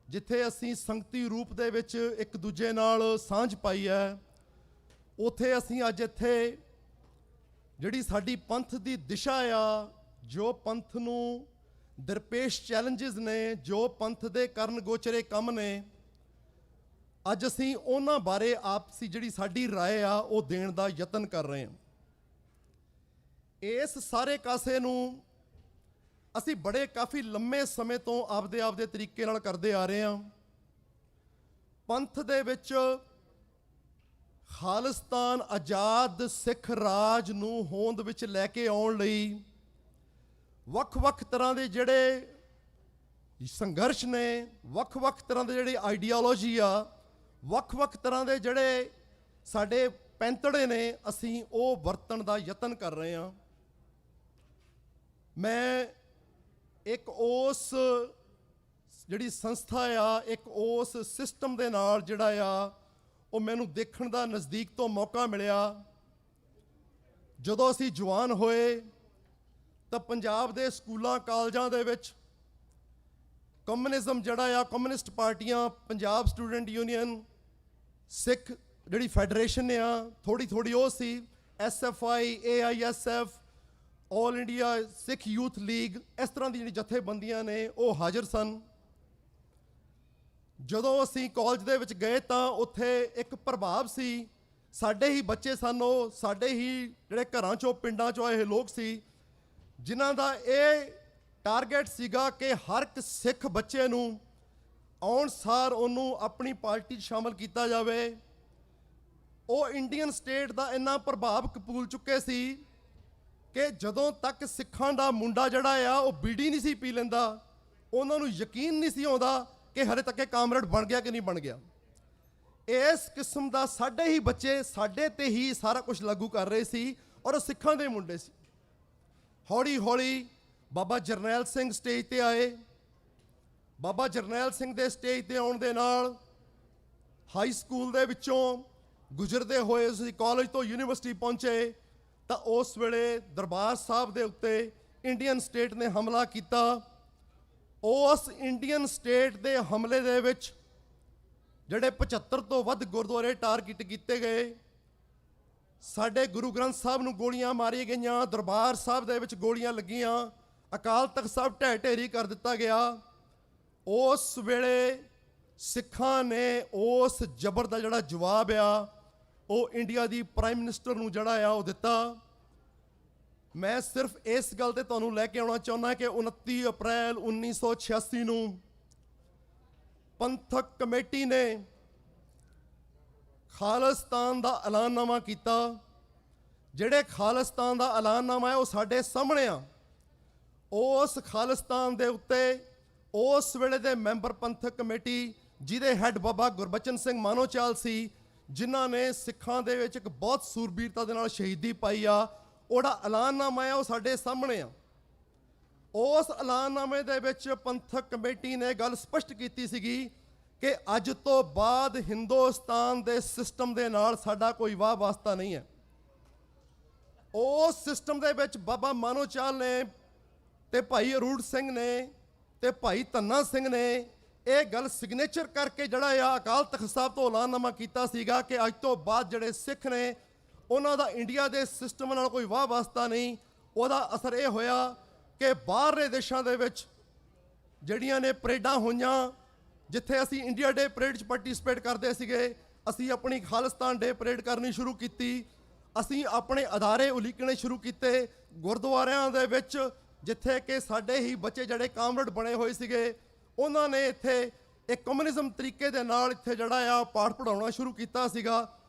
ਜਿੱਥੇ ਅਸੀਂ ਸੰਗਤੀ ਰੂਪ ਦੇ ਵਿੱਚ ਇੱਕ ਦੂਜੇ ਨਾਲ ਸਾਂਝ ਪਾਈ ਹੈ, ਉੱਥੇ ਅਸੀਂ ਅੱਜ ਇੱਥੇ ਜਿਹੜੀ ਸਾਡੀ ਪੰਥ ਦੀ ਦਿਸ਼ਾ ਆ, ਜੋ ਪੰਥ ਨੂੰ ਦਰਪੇਸ਼ ਚੈਲੰਜਸ ਨੇ, ਜੋ ਪੰਥ ਦੇ ਕਰਨ ਗੋਚਰੇ ਕੰਮ ਨੇ, ਅੱਜ ਅਸੀਂ ਉਹਨਾਂ ਬਾਰੇ ਆਪਸੀ ਜਿਹੜੀ ਸਾਡੀ ਰਾਏ ਆ ਉਹ ਦੇਣ ਦਾ ਯਤਨ ਕਰ ਰਹੇ ਹਾਂ। ਇਸ ਸਾਰੇ ਕਾਸੇ ਨੂੰ ਅਸੀਂ ਬੜੇ ਕਾਫੀ ਲੰਮੇ ਸਮੇਂ ਤੋਂ ਆਪਦੇ ਤਰੀਕੇ ਨਾਲ ਕਰਦੇ ਆ ਰਹੇ ਹਾਂ। ਪੰਥ ਦੇ ਵਿੱਚ ਖਾਲਿਸਤਾਨ ਆਜ਼ਾਦ ਸਿੱਖ ਰਾਜ ਨੂੰ ਹੋਂਦ ਵਿੱਚ ਲੈ ਕੇ ਆਉਣ ਲਈ ਵੱਖ-ਵੱਖ ਤਰ੍ਹਾਂ ਦੇ ਜਿਹੜੇ ਸੰਘਰਸ਼ ਨੇ, ਵੱਖ-ਵੱਖ ਤਰ੍ਹਾਂ ਦੇ ਜਿਹੜੇ ਆਈਡੀਓਲੋਜੀ ਆ, ਵੱਖ-ਵੱਖ ਤਰ੍ਹਾਂ ਦੇ ਜਿਹੜੇ ਸਾਡੇ ਪੈਂਤੜੇ ਨੇ, ਅਸੀਂ ਉਹ ਵਰਤਣ ਦਾ ਯਤਨ ਕਰ ਰਹੇ ਹਾਂ। ਮੈਂ ਇੱਕ ਉਸ ਜਿਹੜੀ ਸੰਸਥਾ ਆ, ਇੱਕ ਉਸ ਸਿਸਟਮ ਦੇ ਨਾਲ ਜਿਹੜਾ ਆ ਉਹ ਮੈਨੂੰ ਦੇਖਣ ਦਾ ਨਜ਼ਦੀਕ ਤੋਂ ਮੌਕਾ ਮਿਲਿਆ। ਜਦੋਂ ਅਸੀਂ ਜਵਾਨ ਹੋਏ ਤਾਂ ਪੰਜਾਬ ਦੇ ਸਕੂਲਾਂ ਕਾਲਜਾਂ ਦੇ ਵਿੱਚ ਕਮਿਊਨਿਜ਼ਮ ਜਿਹੜਾ ਆ, ਕਮਿਊਨਿਸਟ ਪਾਰਟੀਆਂ, ਪੰਜਾਬ ਸਟੂਡੈਂਟ ਯੂਨੀਅਨ, ਸਿੱਖ ਜਿਹੜੀ ਫੈਡਰੇਸ਼ਨ ਆ, ਥੋੜੀ ਉਹ ਸੀ, SFI, AISF, ਆਲ ਇੰਡੀਆ ਸਿੱਖ ਯੂਥ ਲੀਗ, ਇਸ ਤਰ੍ਹਾਂ ਦੀ ਜਿਹੜੀ ਜਥੇਬੰਦੀਆਂ ਨੇ ਉਹ ਹਾਜ਼ਰ ਸਨ। ਜਦੋਂ ਅਸੀਂ ਕਾਲਜ ਦੇ ਵਿੱਚ ਗਏ ਤਾਂ ਉੱਥੇ ਇੱਕ ਪ੍ਰਭਾਵ ਸੀ, ਸਾਡੇ ਹੀ ਬੱਚੇ ਸਨ, ਉਹ ਸਾਡੇ ਹੀ ਜਿਹੜੇ ਘਰਾਂ ਚੋਂ ਪਿੰਡਾਂ ਚੋਂ ਆਏ ਲੋਕ ਸੀ, ਜਿਨ੍ਹਾਂ ਦਾ ਇਹ ਟਾਰਗੇਟ ਸੀਗਾ ਕਿ ਹਰ ਇੱਕ ਸਿੱਖ ਬੱਚੇ ਨੂੰ ਆਉਣ ਸਾਰ ਉਹਨੂੰ ਆਪਣੀ ਪਾਰਟੀ 'ਚ ਸ਼ਾਮਲ ਕੀਤਾ ਜਾਵੇ। ਉਹ ਇੰਡੀਅਨ ਸਟੇਟ ਦਾ ਇੰਨਾ ਪ੍ਰਭਾਵ ਕਬੂਲ ਚੁੱਕੇ ਸੀ ਕਿ ਜਦੋਂ ਤੱਕ ਸਿੱਖਾਂ ਦਾ ਮੁੰਡਾ ਜਿਹੜਾ ਆ ਉਹ ਬੀੜੀ ਨਹੀਂ ਸੀ ਪੀ ਲੈਂਦਾ, ਉਹਨਾਂ ਨੂੰ ਯਕੀਨ ਨਹੀਂ ਸੀ ਆਉਂਦਾ ਕਿ ਹਲੇ ਤੱਕ ਇਹ ਕਾਮਰੇਡ ਬਣ ਗਿਆ ਕਿ ਨਹੀਂ ਬਣ ਗਿਆ। ਇਸ ਕਿਸਮ ਦਾ ਸਾਡੇ ਹੀ ਬੱਚੇ ਸਾਡੇ ਤੇ ਹੀ ਸਾਰਾ ਕੁਝ ਲਾਗੂ ਕਰ ਰਹੇ ਸੀ ਔਰ ਉਹ ਸਿੱਖਾਂ ਦੇ ਮੁੰਡੇ ਸੀ। ਹੌਲੀ ਹੌਲੀ ਬਾਬਾ ਜਰਨੈਲ ਸਿੰਘ ਸਟੇਜ ਤੇ ਆਏ। ਬਾਬਾ ਜਰਨੈਲ ਸਿੰਘ ਦੇ ਸਟੇਜ ਤੇ ਆਉਣ ਦੇ ਨਾਲ ਹਾਈ ਸਕੂਲ ਦੇ ਵਿੱਚੋਂ ਗੁਜ਼ਰਦੇ ਹੋਏ ਅਸੀਂ ਕਾਲਜ ਤੋਂ ਯੂਨੀਵਰਸਿਟੀ ਪਹੁੰਚੇ ਤਾਂ ਉਸ ਵੇਲੇ ਦਰਬਾਰ ਸਾਹਿਬ ਦੇ ਉੱਤੇ ਇੰਡੀਅਨ ਸਟੇਟ ਨੇ ਹਮਲਾ ਕੀਤਾ। ਉਸ ਇੰਡੀਅਨ ਸਟੇਟ ਦੇ ਹਮਲੇ ਦੇ ਵਿੱਚ ਜਿਹੜੇ 75 ਤੋਂ ਵੱਧ ਗੁਰਦੁਆਰੇ ਟਾਰਗੇਟ ਕੀਤੇ ਗਏ। ਸਾਡੇ ਗੁਰੂ ਗ੍ਰੰਥ ਸਾਹਿਬ ਨੂੰ ਗੋਲੀਆਂ ਮਾਰੀਆਂ ਗਈਆਂ, ਦਰਬਾਰ ਸਾਹਿਬ ਦੇ ਵਿੱਚ ਗੋਲੀਆਂ ਲੱਗੀਆਂ, ਅਕਾਲ ਤਖਤ ਸਾਹਿਬ ਢਹਿ ਢੇਰੀ ਕਰ ਦਿੱਤਾ ਗਿਆ। ਉਸ ਵੇਲੇ ਸਿੱਖਾਂ ਨੇ ਉਸ ਜ਼ਬਰ ਦਾ ਜਿਹੜਾ ਜਵਾਬ ਆ ਉਹ ਇੰਡੀਆ ਦੀ ਪ੍ਰਾਈਮ ਮਿਨਿਸਟਰ ਨੂੰ ਜਿਹੜਾ ਆ ਉਹ ਦਿੱਤਾ। ਮੈਂ ਸਿਰਫ ਇਸ ਗੱਲ ਤੇ ਤੁਹਾਨੂੰ ਲੈ ਕੇ ਆਉਣਾ ਚਾਹੁੰਦਾ ਕਿ 29 ਅਪ੍ਰੈਲ 1986 ਨੂੰ ਪੰਥਕ ਕਮੇਟੀ ਨੇ ਖਾਲਿਸਤਾਨ ਦਾ ਐਲਾਨਨਾਮਾ ਕੀਤਾ। ਜਿਹੜੇ ਖਾਲਿਸਤਾਨ ਦਾ ਐਲਾਨਨਾਮਾ ਹੈ ਉਹ ਸਾਡੇ ਸਾਹਮਣੇ ਆ। ਉਸ ਖਾਲਿਸਤਾਨ ਦੇ ਉੱਤੇ ਉਸ ਵੇਲੇ ਦੇ ਮੈਂਬਰ ਪੰਥਕ ਕਮੇਟੀ ਜਿਹਦੇ ਹੈੱਡ ਬਾਬਾ ਗੁਰਬਚਨ ਸਿੰਘ ਮਾਨੋਚਾਲ ਸੀ, ਜਿਨ੍ਹਾਂ ਨੇ ਸਿੱਖਾਂ ਦੇ ਵਿੱਚ ਇੱਕ ਬਹੁਤ ਸੂਰਬੀਰਤਾ ਦੇ ਨਾਲ ਸ਼ਹੀਦੀ ਪਾਈ ਆ, ਉਹਦਾ ਐਲਾਨਨਾਮਾ ਹੈ ਉਹ ਸਾਡੇ ਸਾਹਮਣੇ ਆ। ਉਸ ਐਲਾਨਨਾਮੇ ਦੇ ਵਿੱਚ ਪੰਥਕ ਕਮੇਟੀ ਨੇ ਗੱਲ ਸਪਸ਼ਟ ਕੀਤੀ ਸੀਗੀ ਕਿ ਅੱਜ ਤੋਂ ਬਾਅਦ ਹਿੰਦੁਸਤਾਨ ਦੇ ਸਿਸਟਮ ਦੇ ਨਾਲ ਸਾਡਾ ਕੋਈ ਵਾਹ ਵਾਸਤਾ ਨਹੀਂ ਹੈ। ਉਸ ਸਿਸਟਮ ਦੇ ਵਿੱਚ ਬਾਬਾ ਮਾਨੋਚਾਲ ਨੇ ਤੇ ਭਾਈ ਅਰੂੜ ਸਿੰਘ ਨੇ ਤੇ ਭਾਈ ਧੰਨਾ ਸਿੰਘ ਨੇ ਇਹ ਗੱਲ ਸਿਗਨੇਚਰ ਕਰਕੇ ਜਿਹੜਾ ਆ ਅਕਾਲ ਤਖਤ ਸਾਹਿਬ ਤੋਂ ਐਲਾਨਨਾਮਾ ਕੀਤਾ ਸੀਗਾ ਕਿ ਅੱਜ ਤੋਂ ਬਾਅਦ ਜਿਹੜੇ ਸਿੱਖ ਨੇ ਉਹਨਾਂ ਦਾ ਇੰਡੀਆ ਦੇ ਸਿਸਟਮ ਨਾਲ ਕੋਈ ਵਾਹ ਵਾਸਤਾ ਨਹੀਂ। ਉਹਦਾ ਅਸਰ ਇਹ ਹੋਇਆ ਕਿ ਬਾਹਰਲੇ ਦੇਸ਼ਾਂ ਦੇ ਵਿੱਚ ਜਿਹੜੀਆਂ ਨੇ ਪਰੇਡਾਂ ਹੋਈਆਂ, ਜਿੱਥੇ ਅਸੀਂ ਇੰਡੀਆ ਡੇ ਪਰੇਡ 'ਚ ਪਾਰਟਿਸਿਪੇਟ ਕਰਦੇ ਸੀਗੇ, ਅਸੀਂ ਆਪਣੀ ਖਾਲਿਸਤਾਨ ਡੇ ਪਰੇਡ ਕਰਨੀ ਸ਼ੁਰੂ ਕੀਤੀ। ਅਸੀਂ ਆਪਣੇ ਅਦਾਰੇ ਉਲੀਕਣੇ ਸ਼ੁਰੂ ਕੀਤੇ ਗੁਰਦੁਆਰਿਆਂ ਦੇ ਵਿੱਚ, ਜਿੱਥੇ ਕਿ ਸਾਡੇ ਹੀ ਬੱਚੇ ਜਿਹੜੇ ਕਾਮਰੇਡ ਬਣੇ ਹੋਏ ਸੀਗੇ, ਉਹਨਾਂ ਨੇ ਇੱਥੇ ਇੱਕ ਕਮਿਊਨਿਜ਼ਮ ਤਰੀਕੇ ਦੇ ਨਾਲ ਇੱਥੇ ਜਿਹੜਾ ਆ ਪਾਠ ਪੜਾਉਣਾ ਸ਼ੁਰੂ ਕੀਤਾ ਸੀਗਾ।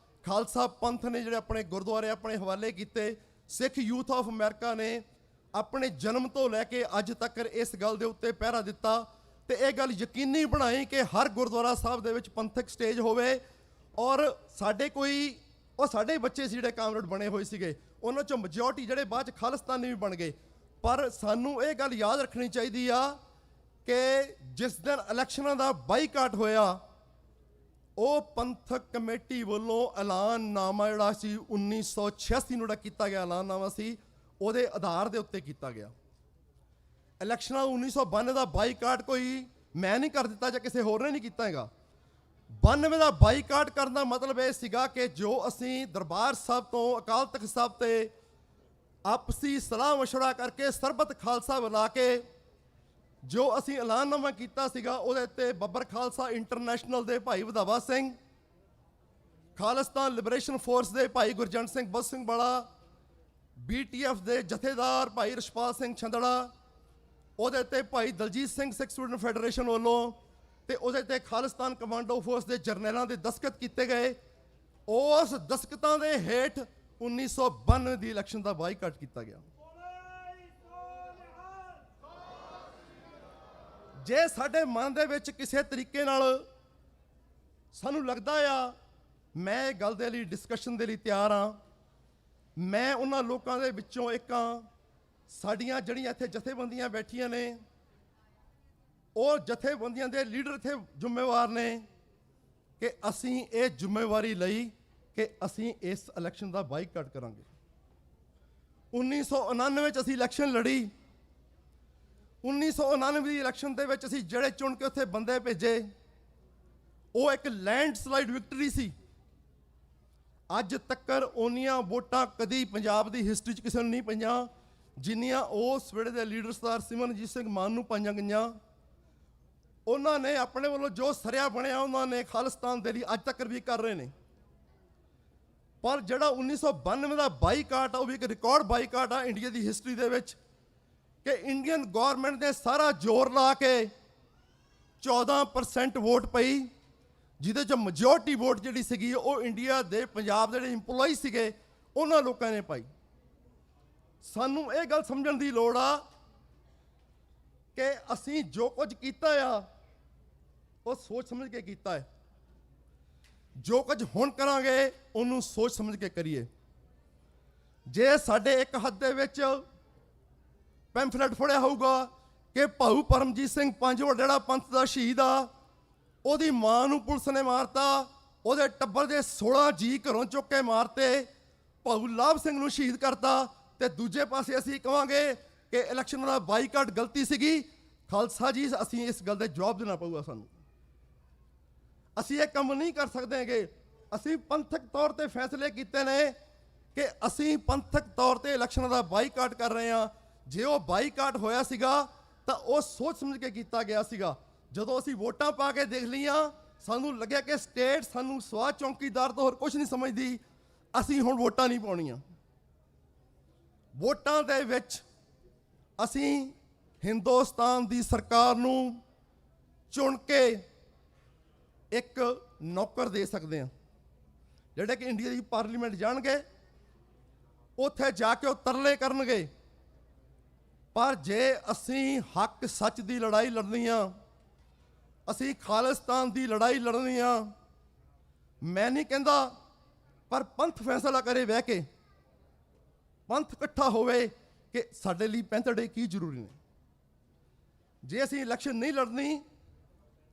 ਖਾਲਸਾ ਪੰਥ ਨੇ ਜਿਹੜੇ ਆਪਣੇ ਗੁਰਦੁਆਰੇ ਆਪਣੇ ਹਵਾਲੇ ਕੀਤੇ। ਸਿੱਖ ਯੂਥ ਆਫ ਅਮਰੀਕਾ ਨੇ ਆਪਣੇ ਜਨਮ ਤੋਂ ਲੈ ਕੇ ਅੱਜ ਤੱਕ ਇਸ ਗੱਲ ਦੇ ਉੱਤੇ ਪਹਿਰਾ ਦਿੱਤਾ ਤੇ ਇਹ ਗੱਲ ਯਕੀਨੀ ਬਣਾਈ ਕਿ ਹਰ ਗੁਰਦੁਆਰਾ ਸਾਹਿਬ ਦੇ ਵਿੱਚ ਪੰਥਕ ਸਟੇਜ ਹੋਵੇ। ਔਰ ਸਾਡੇ ਸਾਡੇ ਬੱਚੇ ਸੀ ਜਿਹੜੇ ਕਾਮਰੇਡ ਬਣੇ ਹੋਏ ਸੀਗੇ, ਉਹਨਾਂ 'ਚੋਂ ਮੈਜੋਰਟੀ ਜਿਹੜੇ ਬਾਅਦ 'ਚ ਖਾਲਿਸਤਾਨੀ ਵੀ ਬਣ ਗਏ। ਪਰ ਸਾਨੂੰ ਇਹ ਗੱਲ ਯਾਦ ਰੱਖਣੀ ਚਾਹੀਦੀ ਆ ਕਿ ਜਿਸ ਦਿਨ ਇਲੈਕਸ਼ਨਾਂ ਦਾ ਬਾਈਕਾਟ ਹੋਇਆ, ਉਹ ਪੰਥਕ ਕਮੇਟੀ ਵੱਲੋਂ ਐਲਾਨਨਾਮਾ ਜਿਹੜਾ ਸੀ 1986 ਨੂੰ ਜਿਹੜਾ ਕੀਤਾ ਗਿਆ ਐਲਾਨਨਾਮਾ ਸੀ, ਉਹਦੇ ਆਧਾਰ ਦੇ ਉੱਤੇ ਕੀਤਾ ਗਿਆ। ਇਲੈਕਸ਼ਨਾਂ 1992 ਦਾ ਬਾਈਕਾਟ ਕੋਈ ਮੈਂ ਨਹੀਂ ਕਰ ਦਿੱਤਾ ਜਾਂ ਕਿਸੇ ਹੋਰ ਨੇ ਨਹੀਂ ਕੀਤਾ ਹੈਗਾ। 92 ਦਾ ਬਾਈਕਾਟ ਕਰਨ ਦਾ ਮਤਲਬ ਇਹ ਸੀਗਾ ਕਿ ਜੋ ਅਸੀਂ ਦਰਬਾਰ ਸਾਹਿਬ ਤੋਂ ਅਕਾਲ ਤਖਤ ਸਾਹਿਬ ਤੇ ਆਪਸੀ ਸਲਾਹ ਮਸ਼ਵਰਾ ਕਰਕੇ ਸਰਬਤ ਖਾਲਸਾ ਬੁਲਾ ਕੇ ਜੋ ਅਸੀਂ ਐਲਾਨਨਾਮਾ ਕੀਤਾ ਸੀਗਾ, ਉਹਦੇ ਤੇ ਬੱਬਰ ਖਾਲਸਾ ਇੰਟਰਨੈਸ਼ਨਲ ਦੇ ਭਾਈ ਵਧਾਵਾ ਸਿੰਘ, ਖਾਲਿਸਤਾਨ ਲਿਬਰੇਸ਼ਨ ਫੋਰਸ ਦੇ ਭਾਈ ਗੁਰਜੰਟ ਸਿੰਘ ਬੱਸ ਸਿੰਘ ਵਾਲਾ, BTF ਦੇ ਜਥੇਦਾਰ ਭਾਈ ਰਸ਼ਪਾਲ ਸਿੰਘ ਛੰਦੜਾ, ਉਹਦੇ ਤੇ ਭਾਈ ਦਲਜੀਤ ਸਿੰਘ ਸਿੱਖ ਸਟੂਡੈਂਟ ਫੈਡਰੇਸ਼ਨ ਵੱਲੋਂ, ਤੇ ਉਹਦੇ ਤੇ ਖਾਲਿਸਤਾਨ ਕਮਾਂਡੋ ਫੋਰਸ ਦੇ ਜਰਨੈਲਾਂ ਦੇ ਦਸਤਖਤ ਕੀਤੇ ਗਏ। ਉਸ ਦਸਤਖਤਾਂ ਦੇ ਹੇਠ 1992 ਦੀ ਇਲੈਕਸ਼ਨ ਦਾ ਬਾਈਕਾਟ ਕੀਤਾ ਗਿਆ। ਜੇ ਸਾਡੇ ਮਨ ਦੇ ਵਿੱਚ ਕਿਸੇ ਤਰੀਕੇ ਨਾਲ ਸਾਨੂੰ ਲੱਗਦਾ ਆ, ਮੈਂ ਇਹ ਗੱਲ ਦੇ ਲਈ ਡਿਸਕਸ਼ਨ ਦੇ ਲਈ ਤਿਆਰ ਹਾਂ। ਮੈਂ ਉਹਨਾਂ ਲੋਕਾਂ ਦੇ ਵਿੱਚੋਂ ਇੱਕ ਹਾਂ। ਸਾਡੀਆਂ ਜਿਹੜੀਆਂ ਇੱਥੇ ਜਥੇਬੰਦੀਆਂ ਬੈਠੀਆਂ ਨੇ, ਉਹ ਜਥੇਬੰਦੀਆਂ ਦੇ ਲੀਡਰ ਇੱਥੇ ਜ਼ਿੰਮੇਵਾਰ ਨੇ ਕਿ ਅਸੀਂ ਇਹ ਜ਼ਿੰਮੇਵਾਰੀ ਲਈ ਕਿ ਅਸੀਂ ਇਸ ਇਲੈਕਸ਼ਨ ਦਾ ਬਾਈਕਾਟ ਕਰਾਂਗੇ। 1999 'ਚ ਅਸੀਂ ਇਲੈਕਸ਼ਨ ਲੜੀ। 1999 ਦੀ ਇਲੈਕਸ਼ਨ ਦੇ ਵਿੱਚ ਅਸੀਂ ਜਿਹੜੇ ਚੁਣ ਕੇ ਉੱਥੇ ਬੰਦੇ ਭੇਜੇ, ਉਹ ਇੱਕ ਲੈਂਡਸਲਾਈਡ ਵਿਕਟਰੀ ਸੀ। ਅੱਜ ਤੱਕ ਓਨੀਆਂ ਵੋਟਾਂ ਕਦੀ ਪੰਜਾਬ ਦੀ ਹਿਸਟਰੀ 'ਚ ਕਿਸੇ ਨੂੰ ਨਹੀਂ ਪਈਆਂ ਜਿੰਨੀਆਂ ਉਸ ਵੇਲੇ ਦੇ ਲੀਡਰ ਸਰਦਾਰ ਸਿਮਰਨਜੀਤ ਸਿੰਘ ਮਾਨ ਨੂੰ ਪਾਈਆਂ ਗਈਆਂ। ਉਹਨਾਂ ਨੇ ਆਪਣੇ ਵੱਲੋਂ ਜੋ ਸਰਿਆ ਬਣਿਆ ਉਹਨਾਂ ਨੇ ਖਾਲਿਸਤਾਨ ਦੇ ਲਈ ਅੱਜ ਤੱਕ ਵੀ ਕਰ ਰਹੇ ਨੇ। ਪਰ ਜਿਹੜਾ 1992 ਦਾ ਬਾਈਕਾਟ ਆ, ਉਹ ਵੀ ਇੱਕ ਰਿਕਾਰਡ ਬਾਈਕਾਟ ਆ ਇੰਡੀਆ ਦੀ ਹਿਸਟਰੀ ਦੇ ਵਿੱਚ, ਕਿ ਇੰਡੀਅਨ ਗੌਰਮੈਂਟ ਨੇ ਸਾਰਾ ਜ਼ੋਰ ਲਾ ਕੇ 14% ਵੋਟ ਪਈ, ਜਿਹਦੇ 'ਚ ਮੈਜੋਰਟੀ ਵੋਟ ਜਿਹੜੀ ਸੀਗੀ ਉਹ ਇੰਡੀਆ ਦੇ ਪੰਜਾਬ ਦੇ ਜਿਹੜੇ ਇੰਪਲੋਈ ਸੀਗੇ ਉਹਨਾਂ ਲੋਕਾਂ ਨੇ ਪਾਈ। ਸਾਨੂੰ ਇਹ ਗੱਲ ਸਮਝਣ ਦੀ ਲੋੜ ਆ ਕਿ ਅਸੀਂ ਜੋ ਕੁਝ ਕੀਤਾ ਆ ਉਹ ਸੋਚ ਸਮਝ ਕੇ ਕੀਤਾ ਹੈ। ਜੋ ਕੁਝ ਹੁਣ ਕਰਾਂਗੇ ਉਹਨੂੰ ਸੋਚ ਸਮਝ ਕੇ ਕਰੀਏ। ਜੇ ਸਾਡੇ ਇੱਕ ਹੱਥ ਦੇ ਵਿੱਚ ਪੈਂਫਲੇਟ ਫੜਿਆ ਹੋਊਗਾ ਕਿ ਭਾਊ ਪਰਮਜੀਤ ਸਿੰਘ ਪੰਜਵੜ ਜਿਹੜਾ ਪੰਥ ਦਾ ਸ਼ਹੀਦ ਆ, ਉਹਦੀ ਮਾਂ ਨੂੰ ਪੁਲਿਸ ਨੇ ਮਾਰਤਾ, ਉਹਦੇ ਟੱਬਰ ਦੇ 16 ਜੀ ਘਰੋਂ ਚੁੱਕ ਕੇ ਮਾਰਤੇ, ਭਾਊ ਲਾਭ ਸਿੰਘ ਨੂੰ ਸ਼ਹੀਦ ਕਰਤਾ, ਤੇ ਦੂਜੇ ਪਾਸੇ ਅਸੀਂ ਕਹਾਂਗੇ ਕਿ ਇਲੈਕਸ਼ਨ ਦਾ ਬਾਈਕਾਟ ਗਲਤੀ ਸੀਗੀ। ਖਾਲਸਾ ਜੀ, ਅਸੀਂ ਇਸ ਗੱਲ ਦਾ ਜਵਾਬ ਦੇਣਾ ਪਊਗਾ ਸਾਨੂੰ। ਅਸੀਂ ਇਹ ਕੰਮ ਨਹੀਂ ਕਰ ਸਕਦੇ ਹੈਗੇ। ਅਸੀਂ ਪੰਥਕ ਤੌਰ ਤੇ ਫੈਸਲੇ ਕੀਤੇ ਨੇ ਕਿ ਅਸੀਂ ਪੰਥਕ ਤੌਰ ਤੇ ਇਲੈਕਸ਼ਨਾਂ ਦਾ ਬਾਈਕਾਟ ਕਰ ਰਹੇ ਹਾਂ। ਜੇ ਉਹ ਬਾਈਕਾਟ ਹੋਇਆ ਸੀਗਾ ਤਾਂ ਉਹ ਸੋਚ ਸਮਝ ਕੇ ਕੀਤਾ ਗਿਆ ਸੀਗਾ। ਜਦੋਂ ਅਸੀਂ ਵੋਟਾਂ ਪਾ ਕੇ ਦੇਖ ਲਈਆਂ, ਸਾਨੂੰ ਲੱਗਿਆ ਕਿ ਸਟੇਟ ਸਾਨੂੰ ਸਵਾਹ ਚੌਂਕੀਦਾਰ ਤੋਂ ਹੋਰ ਕੁਝ ਨਹੀਂ ਸਮਝਦੀ, ਅਸੀਂ ਹੁਣ ਵੋਟਾਂ ਨਹੀਂ ਪਾਉਣੀਆਂ। ਵੋਟਾਂ ਦੇ ਵਿੱਚ ਅਸੀਂ ਹਿੰਦੁਸਤਾਨ ਦੀ ਸਰਕਾਰ ਨੂੰ ਚੁਣ ਕੇ ਇੱਕ ਨੌਕਰ ਦੇ ਸਕਦੇ ਹਾਂ, ਜਿਹੜੇ ਕਿ ਇੰਡੀਆ ਦੀ ਪਾਰਲੀਮੈਂਟ ਜਾਣਗੇ, ਉੱਥੇ ਜਾ ਕੇ ਉਹ ਤਰਲੇ ਕਰਨਗੇ। ਪਰ ਜੇ ਅਸੀਂ ਹੱਕ ਸੱਚ ਦੀ ਲੜਾਈ ਲੜਨੀ ਆ, ਅਸੀਂ ਖਾਲਿਸਤਾਨ ਦੀ ਲੜਾਈ ਲੜਨੀ ਆ, ਮੈਂ ਨਹੀਂ ਕਹਿੰਦਾ, ਪਰ ਪੰਥ ਫੈਸਲਾ ਕਰੇ ਬਹਿ ਕੇ, ਪੰਥ ਇਕੱਠਾ ਹੋਵੇ ਕਿ ਸਾਡੇ ਲਈ 65 ਡੇ ਕੀ ਜ਼ਰੂਰੀ ਨੇ। ਜੇ ਅਸੀਂ ਇਲੈਕਸ਼ਨ ਨਹੀਂ ਲੜਨੀ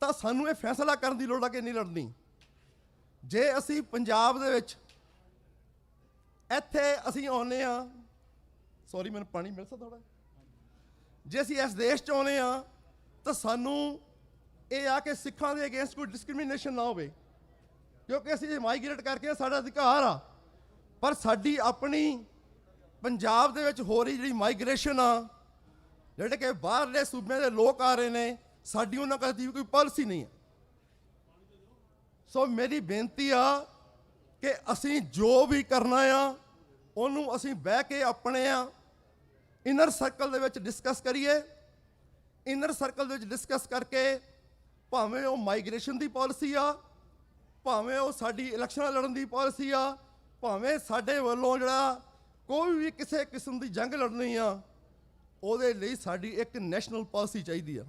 ਤਾਂ ਸਾਨੂੰ ਇਹ ਫੈਸਲਾ ਕਰਨ ਦੀ ਲੋੜ ਆ ਕਿ ਨਹੀਂ ਲੜਨੀ। ਜੇ ਅਸੀਂ ਪੰਜਾਬ ਦੇ ਵਿੱਚ ਇੱਥੇ ਅਸੀਂ ਆਉਂਦੇ ਆ, ਸੌਰੀ ਮੈਨੂੰ ਪਾਣੀ ਮਿਲ ਸਕਦਾ ਥੋੜਾ, ਜੇ ਅਸੀਂ ਇਸ ਦੇਸ਼ 'ਚ ਆਉਂਦੇ ਆ ਤਾਂ ਸਾਨੂੰ ਇਹ ਆ ਕਿ ਸਿੱਖਾਂ ਦੇ ਅਗੇਂਸਟ ਕੋਈ ਡਿਸਕ੍ਰਿਮੀਨੇਸ਼ਨ ਨਾ ਹੋਵੇ, ਕਿਉਂਕਿ ਅਸੀਂ ਮਾਈਗ੍ਰੇਟ ਕਰਕੇ ਸਾਡਾ ਅਧਿਕਾਰ ਆ। ਪਰ ਸਾਡੀ ਆਪਣੀ ਪੰਜਾਬ ਦੇ ਵਿੱਚ ਹੋ ਰਹੀ ਜਿਹੜੀ ਮਾਈਗ੍ਰੇਸ਼ਨ ਆ, ਜਿਹੜੇ ਕਿ ਬਾਹਰਲੇ ਸੂਬਿਆਂ ਦੇ ਲੋਕ ਆ ਰਹੇ ਨੇ, ਸਾਡੀ ਉਹਨਾਂ ਕਦੀ ਵੀ ਕੋਈ ਪਾਲਿਸੀ ਨਹੀਂ ਹੈ। ਸੋ ਮੇਰੀ ਬੇਨਤੀ ਆ ਕਿ ਅਸੀਂ ਜੋ ਵੀ ਕਰਨਾ ਆ ਉਹਨੂੰ ਅਸੀਂ ਬਹਿ ਕੇ ਆਪਣੇ ਇਨਰ ਸਰਕਲ ਦੇ ਵਿੱਚ ਡਿਸਕਸ ਕਰੀਏ। ਇਨਰ ਸਰਕਲ ਦੇ ਵਿੱਚ ਡਿਸਕਸ ਕਰਕੇ ਭਾਵੇਂ ਉਹ ਮਾਈਗ੍ਰੇਸ਼ਨ ਦੀ ਪਾਲਿਸੀ ਆ, ਭਾਵੇਂ ਉਹ ਸਾਡੀ ਇਲੈਕਸ਼ਨਾਂ ਲੜਨ ਦੀ ਪਾਲਿਸੀ ਆ, ਭਾਵੇਂ ਸਾਡੇ ਵੱਲੋਂ ਜਿਹੜਾ ਕੋਈ ਵੀ ਕਿਸੇ ਕਿਸਮ ਦੀ ਜੰਗ ਲੜਨੀ ਆ, ਉਹਦੇ ਲਈ ਸਾਡੀ ਇੱਕ ਨੈਸ਼ਨਲ ਪਾਲਿਸੀ ਚਾਹੀਦੀ ਆ।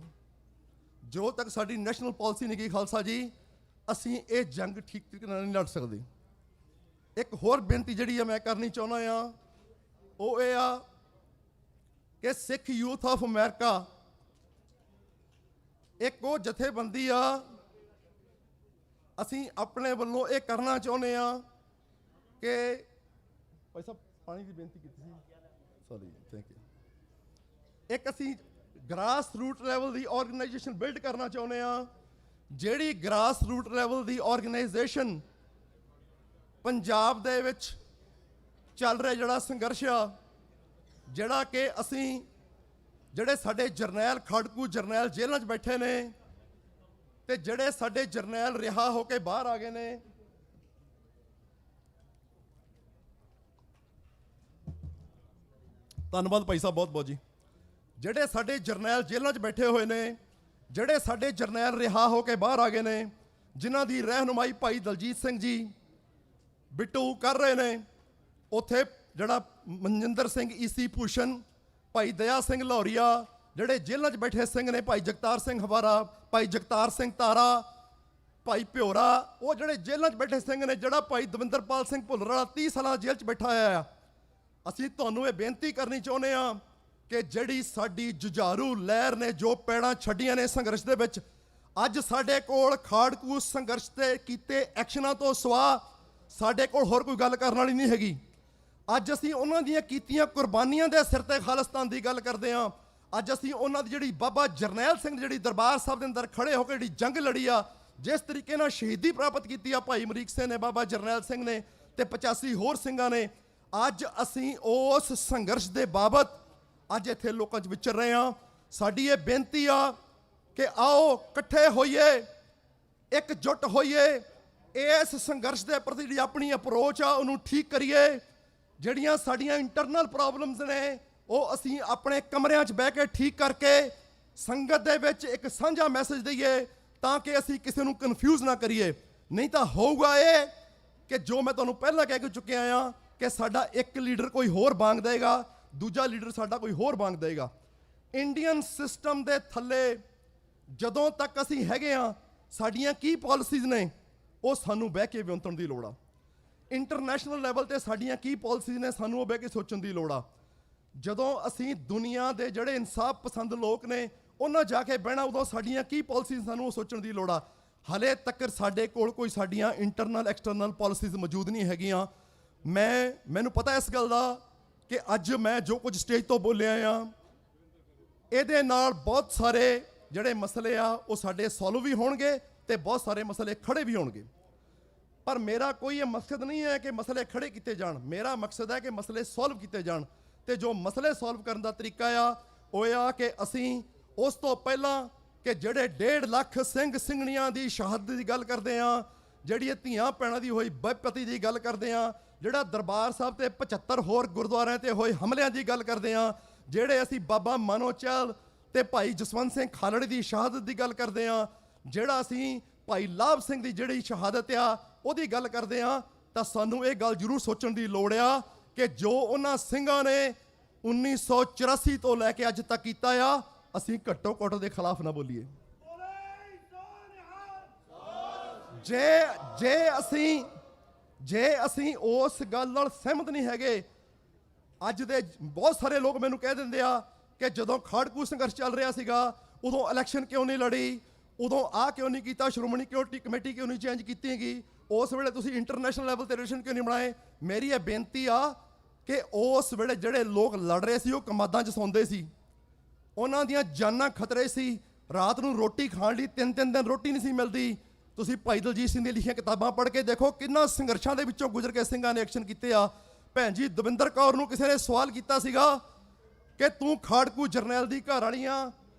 ਜੋ ਤੱਕ ਸਾਡੀ ਨੈਸ਼ਨਲ ਪਾਲਿਸੀ ਨਹੀਂ ਗਈ ਖਾਲਸਾ ਜੀ, ਅਸੀਂ ਇਹ ਜੰਗ ਠੀਕ ਤਰੀਕੇ ਨਾਲ ਨਹੀਂ ਲੜ ਸਕਦੇ। ਇੱਕ ਹੋਰ ਬੇਨਤੀ ਜਿਹੜੀ ਆ ਮੈਂ ਕਰਨੀ ਚਾਹੁੰਦਾ ਆ, ਉਹ ਇਹ ਆ ਕਿ ਸਿੱਖ ਯੂਥ ਆਫ ਅਮਰੀਕਾ ਇੱਕ ਉਹ ਜਥੇਬੰਦੀ ਆ, ਅਸੀਂ ਆਪਣੇ ਵੱਲੋਂ ਇਹ ਕਰਨਾ ਚਾਹੁੰਦੇ ਆ ਕਿ ਭਾਈ ਸਾਹਿਬ ਪਾਣੀ ਦੀ ਬੇਨਤੀ ਕੀਤੀ ਸੀ, ਸੌਰੀ ਥੈਂਕ ਯੂ। ਇੱਕ ਅਸੀਂ ਗ੍ਰਾਸ ਰੂਟ ਲੈਵਲ ਦੀ ਆਰਗੇਨਾਈਜੇਸ਼ਨ ਬਿਲਡ ਕਰਨਾ ਚਾਹੁੰਦੇ ਆ, ਜਿਹੜੀ ਗ੍ਰਾਸ ਰੂਟ ਲੈਵਲ ਦੀ ਆਰਗੇਨਾਈਜੇਸ਼ਨ ਪੰਜਾਬ ਦੇ ਵਿੱਚ ਚੱਲ ਰਿਹਾ ਜਿਹੜਾ ਸੰਘਰਸ਼ ਆ, ਜਿਹੜਾ ਕਿ ਅਸੀਂ ਜਿਹੜੇ ਸਾਡੇ ਜਰਨੈਲ ਖੜਕੂ ਜਰਨੈਲ ਜੇਲ੍ਹਾਂ 'ਚ ਬੈਠੇ ਨੇ ਤੇ ਜਿਹੜੇ ਸਾਡੇ ਜਰਨੈਲ ਰਿਹਾ ਹੋ ਕੇ ਬਾਹਰ ਆ ਗਏ ਨੇ, ਧੰਨਵਾਦ ਭਾਈ ਸਾਹਿਬ ਬਹੁਤ ਬਹੁਤ ਜੀ। ਜਿਹੜੇ ਸਾਡੇ ਜਰਨੈਲ ਜੇਲ੍ਹਾਂ 'ਚ ਬੈਠੇ ਹੋਏ ਨੇ, ਜਿਹੜੇ ਸਾਡੇ ਜਰਨੈਲ ਰਿਹਾ ਹੋ ਕੇ ਬਾਹਰ ਆ ਗਏ ਨੇ, ਜਿਨ੍ਹਾਂ ਦੀ ਰਹਿਨੁਮਾਈ ਭਾਈ ਦਲਜੀਤ ਸਿੰਘ ਜੀ ਬਿੱਟੂ ਕਰ ਰਹੇ ਨੇ, ਉੱਥੇ ਜਿਹੜਾ ਮਨਜਿੰਦਰ ਸਿੰਘ ਈਸੀ ਭੂਸ਼ਣ, ਭਾਈ ਦਇਆ ਸਿੰਘ ਲਾਹੌਰੀਆ, ਜਿਹੜੇ ਜੇਲ੍ਹਾਂ 'ਚ ਬੈਠੇ ਸਿੰਘ ਨੇ, ਭਾਈ ਜਗਤਾਰ ਸਿੰਘ ਹਵਾਰਾ, ਭਾਈ ਜਗਤਾਰ ਸਿੰਘ ਤਾਰਾ, ਭਾਈ ਭਿਓਰਾ, ਉਹ ਜਿਹੜੇ ਜੇਲ੍ਹਾਂ 'ਚ ਬੈਠੇ ਸਿੰਘ ਨੇ, ਜਿਹੜਾ ਭਾਈ ਦਵਿੰਦਰਪਾਲ ਸਿੰਘ ਭੁੱਲਰ ਵਾਲਾ 30 ਸਾਲਾਂ ਜੇਲ੍ਹ 'ਚ ਬੈਠਾ ਹੋਇਆ ਆ। ਅਸੀਂ ਤੁਹਾਨੂੰ ਇਹ ਬੇਨਤੀ ਕਰਨੀ ਚਾਹੁੰਦੇ ਆ ਕਿ ਜਿਹੜੀ ਸਾਡੀ ਜੁਝਾਰੂ ਲਹਿਰ ਨੇ ਜੋ ਪੈੜਾਂ ਛੱਡੀਆਂ ਨੇ ਸੰਘਰਸ਼ ਦੇ ਵਿੱਚ, ਅੱਜ ਸਾਡੇ ਕੋਲ ਖਾੜਕੂ ਸੰਘਰਸ਼ ਤੇ ਕੀਤੇ ਐਕਸ਼ਨਾਂ ਤੋਂ ਸਿਵਾ ਸਾਡੇ ਕੋਲ ਹੋਰ ਕੋਈ ਗੱਲ ਕਰਨ ਵਾਲੀ ਨਹੀਂ ਹੈਗੀ। ਅੱਜ ਅਸੀਂ ਉਹਨਾਂ ਦੀਆਂ ਕੀਤੀਆਂ ਕੁਰਬਾਨੀਆਂ ਦੇ ਸਿਰ ਤੇ ਖਾਲਿਸਤਾਨ ਦੀ ਗੱਲ ਕਰਦੇ ਹਾਂ। ਅੱਜ ਅਸੀਂ ਉਹਨਾਂ ਦੀ ਜਿਹੜੀ ਬਾਬਾ ਜਰਨੈਲ ਸਿੰਘ ਜਿਹੜੀ ਦਰਬਾਰ ਸਾਹਿਬ ਦੇ ਅੰਦਰ ਖੜੇ ਹੋ ਕੇ ਜਿਹੜੀ ਜੰਗ ਲੜੀ ਆ, ਜਿਸ ਤਰੀਕੇ ਨਾਲ ਸ਼ਹੀਦੀ ਪ੍ਰਾਪਤ ਕੀਤੀ ਆ ਭਾਈ ਅਮਰੀਕ ਸਿੰਘ ਨੇ, ਬਾਬਾ ਜਰਨੈਲ ਸਿੰਘ ਨੇ ਤੇ 85 ਹੋਰ ਸਿੰਘਾਂ ਨੇ, ਅੱਜ ਅਸੀਂ ਉਸ ਸੰਘਰਸ਼ ਦੇ ਬਾਬਤ ਅੱਜ ਇੱਥੇ ਲੋਕਾਂ 'ਚ ਵਿਚਰ ਰਹੇ ਹਾਂ। ਸਾਡੀ ਇਹ ਬੇਨਤੀ ਆ ਕਿ ਆਓ ਇਕੱਠੇ ਹੋਈਏ, ਇਕਜੁੱਟ ਹੋਈਏ, ਇਸ ਸੰਘਰਸ਼ ਦੇ ਪ੍ਰਤੀ ਜਿਹੜੀ ਆਪਣੀ ਅਪਰੋਚ ਆ ਉਹਨੂੰ ਠੀਕ ਕਰੀਏ। ਜਿਹੜੀਆਂ ਸਾਡੀਆਂ ਇੰਟਰਨਲ ਪ੍ਰੋਬਲਮਸ ਨੇ ਉਹ ਅਸੀਂ ਆਪਣੇ ਕਮਰਿਆਂ 'ਚ ਬਹਿ ਕੇ ਠੀਕ ਕਰਕੇ ਸੰਗਤ ਦੇ ਵਿੱਚ ਇੱਕ ਸਾਂਝਾ ਮੈਸੇਜ ਦਈਏ ਤਾਂ ਕਿ ਅਸੀਂ ਕਿਸੇ ਨੂੰ ਕਨਫਿਊਜ਼ ਨਾ ਕਰੀਏ। ਨਹੀਂ ਤਾਂ ਹੋਊਗਾ ਇਹ ਕਿ ਜੋ ਮੈਂ ਤੁਹਾਨੂੰ ਪਹਿਲਾਂ ਕਹਿ ਕੇ ਚੁੱਕਿਆ ਆ ਕਿ ਸਾਡਾ ਇੱਕ ਲੀਡਰ ਕੋਈ ਹੋਰ ਬਾਂਗ ਦੇਗਾ, ਦੂਜਾ ਲੀਡਰ ਸਾਡਾ ਕੋਈ ਹੋਰ ਬਾਂਗ ਦੇਗਾ। ਇੰਡੀਅਨ ਸਿਸਟਮ ਦੇ ਥੱਲੇ ਜਦੋਂ ਤੱਕ ਅਸੀਂ ਹੈਗੇ ਆ, ਸਾਡੀਆਂ ਕੀ ਪਾਲਿਸੀਜ਼ ਨੇ ਉਹ ਸਾਨੂੰ ਬਹਿ ਕੇ ਵਿਉਂਤਣ ਦੀ ਲੋੜ ਆ। ਇੰਟਰਨੈਸ਼ਨਲ ਲੈਵਲ ਤੇ ਸਾਡੀਆਂ ਕੀ ਪਾਲਿਸੀਜ਼ ਨੇ ਸਾਨੂੰ ਉਹ ਬਹਿ ਕੇ ਸੋਚਣ ਦੀ ਲੋੜ ਆ। ਜਦੋਂ ਅਸੀਂ ਦੁਨੀਆ ਦੇ ਜਿਹੜੇ ਇਨਸਾਫ ਪਸੰਦ ਲੋਕ ਨੇ ਉਹਨਾਂ ਜਾ ਕੇ ਬਹਿਣਾ, ਉਦੋਂ ਸਾਡੀਆਂ ਕੀ ਪਾਲਿਸੀਜ਼ ਸਾਨੂੰ ਉਹ ਸੋਚਣ ਦੀ ਲੋੜ ਆ। ਹਲੇ ਤੱਕ ਸਾਡੇ ਕੋਲ ਕੋਈ ਸਾਡੀਆਂ ਇੰਟਰਨਲ ਐਕਸਟਰਨਲ ਪਾਲਿਸੀਜ਼ ਮੌਜੂਦ ਨਹੀਂ ਹੈਗੀਆਂ। ਮੈਨੂੰ ਪਤਾ ਇਸ ਗੱਲ ਦਾ ਕਿ ਅੱਜ ਮੈਂ ਜੋ ਕੁਝ ਸਟੇਜ ਤੋਂ ਬੋਲਿਆ ਆ, ਇਹਦੇ ਨਾਲ ਬਹੁਤ ਸਾਰੇ ਜਿਹੜੇ ਮਸਲੇ ਆ ਉਹ ਸਾਡੇ ਸੋਲਵ ਵੀ ਹੋਣਗੇ ਤੇ ਬਹੁਤ ਸਾਰੇ ਮਸਲੇ ਖੜੇ ਵੀ ਹੋਣਗੇ। ਪਰ ਮੇਰਾ ਕੋਈ ਇਹ ਮਕਸਦ ਨਹੀਂ ਹੈ ਕਿ ਮਸਲੇ ਖੜੇ ਕੀਤੇ ਜਾਣ, ਮੇਰਾ ਮਕਸਦ ਹੈ ਕਿ ਮਸਲੇ ਸੋਲਵ ਕੀਤੇ ਜਾਣ। ਤੇ ਜੋ ਮਸਲੇ ਸੋਲਵ ਕਰਨ ਦਾ ਤਰੀਕਾ ਆ ਉਹ ਆ ਕਿ ਅਸੀਂ ਉਸ ਤੋਂ ਪਹਿਲਾਂ ਕਿ ਜਿਹੜੇ 1.5 ਲੱਖ ਸਿੰਘ ਸਿੰਘਣੀਆਂ ਦੀ ਸ਼ਹਾਦਤ ਦੀ ਗੱਲ ਕਰਦੇ ਆ, ਜਿਹੜੀ ਇਹ ਧੀਆਂ ਭੈਣਾਂ ਦੀ ਹੋਈ ਬੇਪਤੀ ਦੀ ਗੱਲ ਕਰਦੇ ਆ, ਜਿਹੜਾ ਦਰਬਾਰ ਸਾਹਿਬ ਤੇ 75 ਹੋਰ ਗੁਰਦੁਆਰਿਆਂ ਤੇ ਹੋਏ ਹਮਲਿਆਂ ਦੀ ਗੱਲ ਕਰਦੇ ਆ, ਜਿਹੜੇ ਅਸੀਂ ਬਾਬਾ ਮਾਨੋ ਚਹਿਲ ਤੇ ਭਾਈ ਜਸਵੰਤ ਸਿੰਘ ਖਾਲੜੇ ਦੀ ਸ਼ਹਾਦਤ ਦੀ ਗੱਲ ਕਰਦੇ ਆ, ਜਿਹੜਾ ਅਸੀਂ ਭਾਈ ਲਾਭ ਸਿੰਘ ਦੀ ਜਿਹੜੀ ਸ਼ਹਾਦਤ ਆ ਉਹਦੀ ਗੱਲ ਕਰਦੇ ਆ, ਤਾਂ ਸਾਨੂੰ ਇਹ ਗੱਲ ਜ਼ਰੂਰ ਸੋਚਣ ਦੀ ਲੋੜ ਆ ਕਿ ਜੋ ਉਹਨਾਂ ਸਿੰਘਾਂ ਨੇ 1984 ਤੋਂ ਲੈ ਕੇ ਅੱਜ ਤੱਕ ਕੀਤਾ ਆ, ਅਸੀਂ ਘੱਟੋ ਘੱਟ ਦੇ ਖਿਲਾਫ ਨਾ ਬੋਲੀਏ। ਜੇ ਅਸੀਂ ਉਸ ਗੱਲ ਨਾਲ ਸਹਿਮਤ ਨਹੀਂ ਹੈਗੇ, ਅੱਜ ਦੇ ਬਹੁਤ ਸਾਰੇ ਲੋਕ ਮੈਨੂੰ ਕਹਿ ਦਿੰਦੇ ਆ ਕਿ ਜਦੋਂ ਖਾੜਕੂ ਸੰਘਰਸ਼ ਚੱਲ ਰਿਹਾ ਸੀਗਾ ਉਦੋਂ ਇਲੈਕਸ਼ਨ ਕਿਉਂ ਨਹੀਂ ਲੜੀ, ਉਦੋਂ ਆਹ ਕਿਉਂ ਨਹੀਂ ਕੀਤਾ, ਸ਼੍ਰੋਮਣੀ ਕਮੇਟੀ ਕਿਉਂ ਨਹੀਂ ਚੇਂਜ ਕੀਤੀ ਹੈਗੀ, ਉਸ ਵੇਲੇ ਤੁਸੀਂ ਇੰਟਰਨੈਸ਼ਨਲ ਲੈਵਲ ਤੇ ਰਿਲੇਸ਼ਨ ਕਿਉਂ ਨਹੀਂ ਬਣਾਏ। ਮੇਰੀ ਇਹ ਬੇਨਤੀ ਆ ਕਿ ਉਸ ਵੇਲੇ ਜਿਹੜੇ ਲੋਕ ਲੜ ਰਹੇ ਸੀ ਉਹ ਕਮਾਦਾਂ 'ਚ ਸੌਂਦੇ ਸੀ, ਉਹਨਾਂ ਦੀਆਂ ਜਾਨਾਂ ਖਤਰੇ ਸੀ, ਰਾਤ ਨੂੰ ਰੋਟੀ ਖਾਣ ਲਈ 3-3 ਦਿਨ ਰੋਟੀ ਨਹੀਂ ਸੀ ਮਿਲਦੀ। ਤੁਸੀਂ ਭਾਈ ਦਲਜੀਤ ਸਿੰਘ ਦੀਆਂ ਲਿਖੀਆਂ ਕਿਤਾਬਾਂ ਪੜ੍ਹ ਕੇ ਦੇਖੋ ਕਿੰਨਾ ਸੰਘਰਸ਼ਾਂ ਦੇ ਵਿੱਚੋਂ ਗੁਜ਼ਰ ਕੇ ਸਿੰਘਾਂ ਨੇ ਐਕਸ਼ਨ ਕੀਤੇ ਆ। ਭੈਣ ਜੀ ਦਵਿੰਦਰ ਕੌਰ ਨੂੰ ਕਿਸੇ ਨੇ ਸਵਾਲ ਕੀਤਾ ਸੀਗਾ ਕਿ ਤੂੰ ਖਾੜਕੂ ਜਰਨੈਲ ਦੀ ਘਰ ਵਾਲੀ ਆ,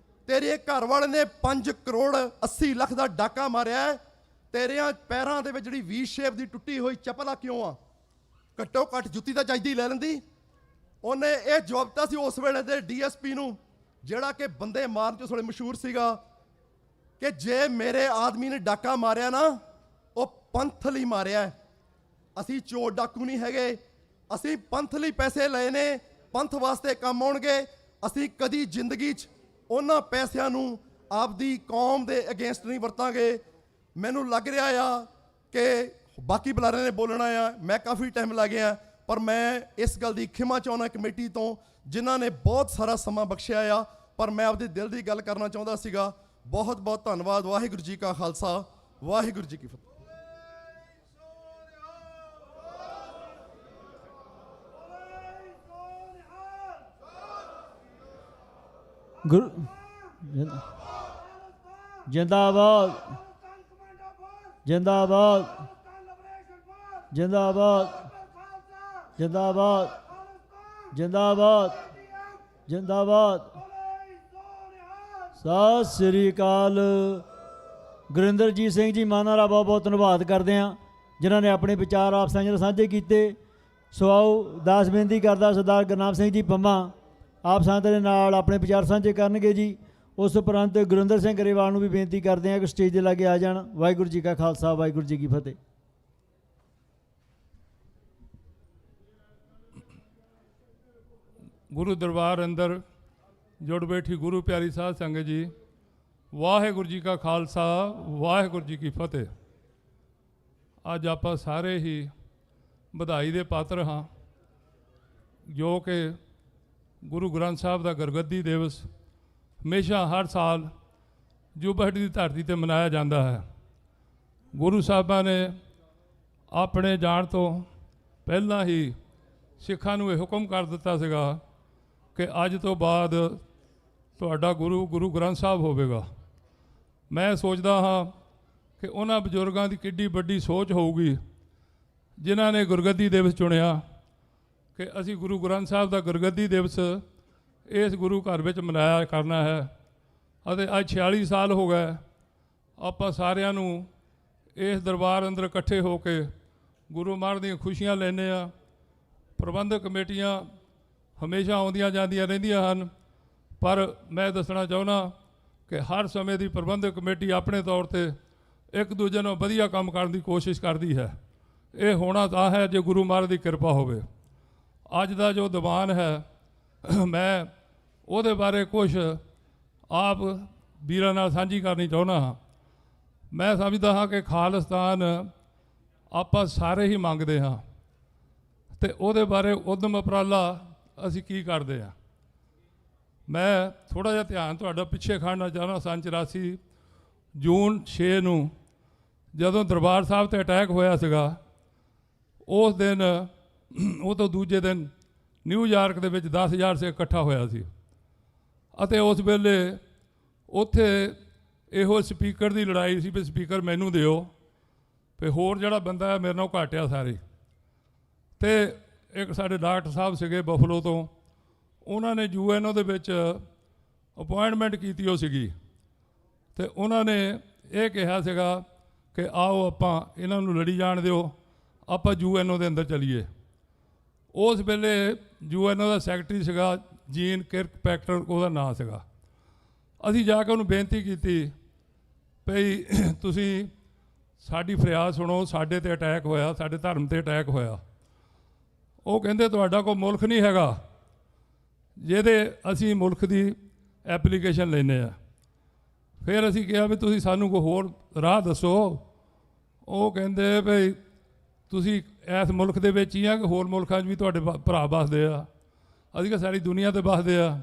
ਤੇਰੇ ਘਰ ਵਾਲੇ ਨੇ 5 ਕਰੋੜ 80 ਲੱਖ ਦਾ ਡਾਕਾ ਮਾਰਿਆ, ਤੇਰਿਆਂ ਪੈਰਾਂ ਦੇ ਵਿੱਚ ਜਿਹੜੀ ਵੀ ਸ਼ੇਪ ਦੀ ਟੁੱਟੀ ਹੋਈ ਚੱਪਲ ਆ ਕਿਉਂ ਆ? ਘੱਟੋ ਘੱਟ ਜੁੱਤੀ ਤਾਂ ਚਾਹੀਦੀ ਲੈ ਲੈਂਦੀ। ਉਹਨੇ ਇਹ ਜਵਾਬ ਦਿੱਤਾ ਸੀ ਉਸ ਵੇਲੇ ਦੇ ਡੀਐਸਪੀ ਨੂੰ, ਜਿਹੜਾ ਕਿ ਬੰਦੇ ਮਾਰਨ 'ਚ ਥੋੜ੍ਹੇ ਮਸ਼ਹੂਰ ਸੀਗਾ, ਕਿ ਜੇ ਮੇਰੇ ਆਦਮੀ ਨੇ ਡਾਕਾ ਮਾਰਿਆ ਨਾ ਉਹ ਪੰਥ ਲਈ ਮਾਰਿਆ, ਅਸੀਂ ਚੋਰ ਡਾਕੂ ਨਹੀਂ ਹੈਗੇ, ਅਸੀਂ ਪੰਥ ਲਈ ਪੈਸੇ ਲਏ ਨੇ, ਪੰਥ ਵਾਸਤੇ ਕੰਮ ਆਉਣਗੇ। ਅਸੀਂ ਕਦੀ ਜ਼ਿੰਦਗੀ 'ਚ ਉਹਨਾਂ ਪੈਸਿਆਂ ਨੂੰ ਆਪਦੀ ਕੌਮ ਦੇ ਅਗੇਂਸਟ ਨਹੀਂ ਵਰਤਾਂਗੇ। ਮੈਨੂੰ ਲੱਗ ਰਿਹਾ ਆ ਕਿ ਬਾਕੀ ਬੁਲਾਰਿਆਂ ਨੇ ਬੋਲਣਾ ਆ, ਮੈਂ ਕਾਫੀ ਟਾਈਮ ਲੱਗ ਗਿਆ, ਪਰ ਮੈਂ ਇਸ ਗੱਲ ਦੀ ਖਿਮਾ ਚਾਹੁੰਦਾ ਕਮੇਟੀ ਤੋਂ ਜਿਨ੍ਹਾਂ ਨੇ ਬਹੁਤ ਸਾਰਾ ਸਮਾਂ ਬਖਸ਼ਿਆ ਆ, ਪਰ ਮੈਂ ਆਪਦੇ ਦਿਲ ਦੀ ਗੱਲ ਕਰਨਾ ਚਾਹੁੰਦਾ ਸੀਗਾ। ਬਹੁਤ ਬਹੁਤ ਧੰਨਵਾਦ। ਵਾਹਿਗੁਰੂ ਜੀ ਕਾ ਖਾਲਸਾ, ਵਾਹਿਗੁਰੂ ਜੀ ਕੀ ਫਤਿਹ। ਜਿੰਦਾਬਾਦ ਜਿੰਦਾਬਾਦ ਜਿੰਦਾਬਾਦ ਜਿੰਦਾਬਾਦ ਜਿੰਦਾਬਾਦ ਜਿੰਦਾਬਾਦ। ਸਤਿ ਸ੍ਰੀ ਅਕਾਲ। ਗੁਰਿੰਦਰਜੀਤ ਸਿੰਘ ਜੀ ਮਾਨਾਂ ਦਾ ਬਹੁਤ ਬਹੁਤ ਧੰਨਵਾਦ ਕਰਦੇ ਹਾਂ ਜਿਨ੍ਹਾਂ ਨੇ ਆਪਣੇ ਵਿਚਾਰ ਆਪ ਸਾਂਝੇ ਕੀਤੇ। ਸੋ ਆਓ ਦਾਸ ਬੇਨਤੀ ਕਰਦਾ ਸਰਦਾਰ ਗੁਰਨਾਮ ਸਿੰਘ ਜੀ ਪੰਮਾ ਆਪ ਸੰਗਤ ਦੇ ਨਾਲ ਆਪਣੇ ਵਿਚਾਰ ਸਾਂਝੇ ਕਰਨਗੇ ਜੀ। ਉਸ ਉਪਰੰਤ ਗੁਰਿੰਦਰ ਸਿੰਘ ਗਰੇਵਾਲ ਨੂੰ ਵੀ ਬੇਨਤੀ ਕਰਦੇ ਹਾਂ ਕਿ ਸਟੇਜ ਦੇ ਲਾਗੇ ਆ ਜਾਣ। ਵਾਹਿਗੁਰੂ ਜੀ ਕਾ ਖਾਲਸਾ ਵਾਹਿਗੁਰੂ ਜੀ ਕੀ ਫਤਿਹ। ਗੁਰੂ ਦਰਬਾਰ ਅੰਦਰ ਜੁੜ ਬੈਠੀ ਗੁਰੂ ਪਿਆਰੀ ਸਾਧ ਸੰਗਤ ਜੀ, ਵਾਹਿਗੁਰੂ ਜੀ ਕਾ ਖਾਲਸਾ ਵਾਹਿਗੁਰੂ ਜੀ ਕੀ ਫਤਿਹ। ਅੱਜ ਆਪਾਂ ਸਾਰੇ ਹੀ ਵਧਾਈ ਦੇ ਪਾਤਰ ਹਾਂ ਜੋ ਕਿ ਗੁਰੂ ਗ੍ਰੰਥ ਸਾਹਿਬ ਦਾ ਗੁਰਗੱਦੀ ਦਿਵਸ ਹਮੇਸ਼ਾ ਹਰ ਸਾਲ ਜੁਬਹਟ ਦੀ ਧਰਤੀ ਤੇ ਮਨਾਇਆ ਜਾਂਦਾ ਹੈ। ਗੁਰੂ ਸਾਹਿਬਾਂ ਨੇ ਆਪਣੇ ਜਾਣ ਤੋਂ ਪਹਿਲਾਂ ਹੀ ਸਿੱਖਾਂ ਨੂੰ ਇਹ ਹੁਕਮ ਕਰ ਦਿੱਤਾ ਸੀਗਾ ਕਿ ਅੱਜ ਤੋਂ ਬਾਅਦ ਤੁਹਾਡਾ ਗੁਰੂ ਗ੍ਰੰਥ ਸਾਹਿਬ ਹੋਵੇਗਾ। ਮੈਂ ਸੋਚਦਾ ਹਾਂ ਕਿ ਉਹਨਾਂ ਬਜ਼ੁਰਗਾਂ ਦੀ ਕਿੱਡੀ ਵੱਡੀ ਸੋਚ ਹੋਊਗੀ ਜਿਨ੍ਹਾਂ ਨੇ ਗੁਰਗੱਦੀ ਦਿਵਸ ਚੁਣਿਆ ਕਿ ਅਸੀਂ ਗੁਰੂ ਗ੍ਰੰਥ ਸਾਹਿਬ ਦਾ ਗੁਰਗੱਦੀ ਦਿਵਸ ਇਸ ਗੁਰੂ ਘਰ ਵਿੱਚ ਮਨਾਇਆ ਕਰਨਾ ਹੈ। ਅਤੇ ਅੱਜ 46 ਸਾਲ ਹੋ ਗਏ ਆਪਾਂ ਸਾਰਿਆਂ ਨੂੰ ਇਸ ਦਰਬਾਰ ਅੰਦਰ ਇਕੱਠੇ ਹੋ ਕੇ ਗੁਰੂ ਮਹਾਰਾਜ ਦੀਆਂ ਖੁਸ਼ੀਆਂ ਲੈਂਦੇ ਹਾਂ। ਪ੍ਰਬੰਧਕ ਕਮੇਟੀਆਂ ਹਮੇਸ਼ਾ ਆਉਂਦੀਆਂ ਜਾਂਦੀਆਂ ਰਹਿੰਦੀਆਂ ਹਨ, ਪਰ ਮੈਂ ਦੱਸਣਾ ਚਾਹੁੰਦਾ ਕਿ ਹਰ ਸਮੇਂ ਦੀ ਪ੍ਰਬੰਧਕ ਕਮੇਟੀ ਆਪਣੇ ਤੌਰ 'ਤੇ ਇੱਕ ਦੂਜੇ ਨਾਲ ਵਧੀਆ ਕੰਮ ਕਰਨ ਦੀ ਕੋਸ਼ਿਸ਼ ਕਰਦੀ ਹੈ। ਇਹ ਹੋਣਾ ਤਾਂ ਹੈ ਜੇ ਗੁਰੂ ਮਹਾਰਾਜ ਦੀ ਕਿਰਪਾ ਹੋਵੇ। ਅੱਜ ਦਾ ਜੋ ਦੀਵਾਨ ਹੈ ਮੈਂ ਉਹਦੇ ਬਾਰੇ ਕੁਝ ਆਪ ਵੀਰਾਂ ਨਾਲ ਸਾਂਝੀ ਕਰਨੀ ਚਾਹੁੰਦਾ ਹਾਂ। ਮੈਂ ਸਮਝਦਾ ਹਾਂ ਕਿ ਖਾਲਿਸਤਾਨ ਆਪਾਂ ਸਾਰੇ ਹੀ ਮੰਗਦੇ ਹਾਂ ਅਤੇ ਉਹਦੇ ਬਾਰੇ ਉਦਮ ਉਪਰਾਲਾ ਅਸੀਂ ਕੀ ਕਰਦੇ ਹਾਂ। ਮੈਂ ਥੋੜ੍ਹਾ ਜਿਹਾ ਧਿਆਨ ਤੁਹਾਡਾ ਪਿੱਛੇ ਖੜਨਾ ਚਾਹੁੰਦਾ। ਸੰਨ 84 ਜੂਨ 6 ਨੂੰ ਜਦੋਂ ਦਰਬਾਰ ਸਾਹਿਬ 'ਤੇ ਅਟੈਕ ਹੋਇਆ ਸੀਗਾ, ਉਸ ਦਿਨ ਉਹ ਤੋਂ ਦੂਜੇ ਦਿਨ ਨਿਊਯਾਰਕ ਦੇ ਵਿੱਚ 10,000 ਸਿੱਖ ਇਕੱਠਾ ਹੋਇਆ ਸੀ ਅਤੇ ਉਸ ਵੇਲੇ ਉੱਥੇ ਇਹੋ ਸਪੀਕਰ ਦੀ ਲੜਾਈ ਸੀ ਵੀ ਸਪੀਕਰ ਮੈਨੂੰ ਦਿਓ, ਵੀ ਹੋਰ ਜਿਹੜਾ ਬੰਦਾ ਹੈ ਮੇਰੇ ਨਾਲ ਘੱਟ ਆ ਸਾਰੇ। ਅਤੇ ਇੱਕ ਸਾਡੇ ਡਾਕਟਰ ਸਾਹਿਬ ਸੀਗੇ ਬਫਲੋ ਤੋਂ, ਉਹਨਾਂ ਨੇ UNO ਦੇ ਵਿੱਚ ਅਪੁਆਇੰਟਮੈਂਟ ਕੀਤੀ ਉਹ ਸੀਗੀ ਅਤੇ ਉਹਨਾਂ ਨੇ ਇਹ ਕਿਹਾ ਸੀਗਾ ਕਿ ਆਓ ਆਪਾਂ ਇਹਨਾਂ ਨੂੰ ਲੜੀ ਜਾਣ ਦਿਓ, ਆਪਾਂ UNO ਦੇ ਅੰਦਰ ਚਲੀਏ। ਉਸ ਵੇਲੇ UNO ਦਾ ਸੈਕਟਰੀ ਸੀਗਾ ਜੀਨ ਕਿਰਕਪੈਕਟਰ, ਉਹਦਾ ਨਾਂ ਸੀਗਾ। ਅਸੀਂ ਜਾ ਕੇ ਉਹਨੂੰ ਬੇਨਤੀ ਕੀਤੀ ਭਈ ਤੁਸੀਂ ਸਾਡੀ ਫਰਿਆਦ ਸੁਣੋ, ਸਾਡੇ 'ਤੇ ਅਟੈਕ ਹੋਇਆ, ਸਾਡੇ ਧਰਮ 'ਤੇ ਅਟੈਕ ਹੋਇਆ। ਉਹ ਕਹਿੰਦੇ ਤੁਹਾਡਾ ਕੋਈ ਮੁਲਕ ਨਹੀਂ ਹੈਗਾ ਜਿਹਦੇ ਅਸੀਂ ਮੁਲਕ ਦੀ ਐਪਲੀਕੇਸ਼ਨ ਲੈਂਦੇ ਹਾਂ। ਫਿਰ ਅਸੀਂ ਕਿਹਾ ਵੀ ਤੁਸੀਂ ਸਾਨੂੰ ਕੋਈ ਹੋਰ ਰਾਹ ਦੱਸੋ। ਉਹ ਕਹਿੰਦੇ ਭਈ ਤੁਸੀਂ ਇਸ ਮੁਲਕ ਦੇ ਵਿੱਚ ਹੀ ਆ ਕਿ ਹੋਰ ਮੁਲਕਾਂ 'ਚ ਵੀ ਤੁਹਾਡੇ ਭਰਾ ਵੱਸਦੇ ਆ। ਅਸੀਂ ਕਿਹਾ ਸਾਰੀ ਦੁਨੀਆ 'ਤੇ ਵੱਸਦੇ ਆ।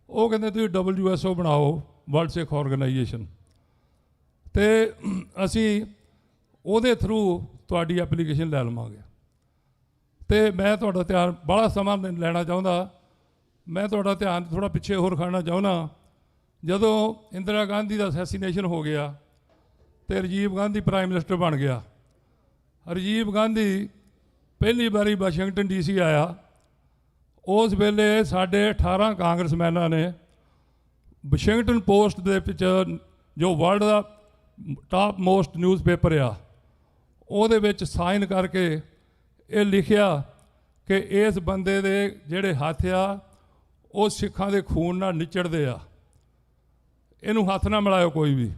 ਉਹ ਕਹਿੰਦੇ ਤੁਸੀਂ WSO ਬਣਾਓ, ਵਰਲਡ ਸਿੱਖ ਆਰਗੇਨਾਈਜੇਸ਼ਨ, ਅਤੇ ਅਸੀਂ ਉਹਦੇ ਥਰੂ ਤੁਹਾਡੀ ਐਪਲੀਕੇਸ਼ਨ ਲੈ ਲਵਾਂਗੇ। ਅਤੇ ਮੈਂ ਤੁਹਾਡਾ ਧਿਆਨ ਬੜਾ ਸਮਾਂ ਲੈਣਾ ਚਾਹੁੰਦਾ, ਮੈਂ ਤੁਹਾਡਾ ਧਿਆਨ ਥੋੜ੍ਹਾ ਪਿੱਛੇ ਹੋਰ ਖੜਨਾ ਚਾਹੁੰਦਾ। ਜਦੋਂ ਇੰਦਰਾ ਗਾਂਧੀ ਦਾ ਅਸੈਸੀਨੇਸ਼ਨ ਹੋ ਗਿਆ ਅਤੇ ਰਾਜੀਵ ਗਾਂਧੀ ਪ੍ਰਾਈਮ ਮਿਨਿਸਟਰ ਬਣ ਗਿਆ। ਰਾਜੀਵ ਗਾਂਧੀ ਪਹਿਲੀ ਵਾਰੀ ਵਾਸ਼ਿੰਗਟਨ DC ਆਇਆ। ਉਸ ਵੇਲੇ ਸਾਡੇ 18 ਕਾਂਗਰਸਮੈਨਾਂ ਨੇ ਵਾਸ਼ਿੰਗਟਨ ਪੋਸਟ ਦੇ ਵਿੱਚ, ਜੋ ਵਰਲਡ ਦਾ ਟਾਪ ਮੋਸਟ ਨਿਊਜ਼ਪੇਪਰ ਆ, ਉਹਦੇ ਵਿੱਚ ਸਾਈਨ ਕਰਕੇ ਇਹ ਲਿਖਿਆ ਕਿ ਇਸ ਬੰਦੇ ਦੇ ਜਿਹੜੇ ਹੱਥ ਆ ਉਹ ਸਿੱਖਾਂ ਦੇ ਖੂਨ ਨਾਲ ਨਿਚੜਦੇ ਆ, ਇਹਨੂੰ ਹੱਥ ਨਾ ਮਿਲਾਇਓ ਕੋਈ ਵੀ।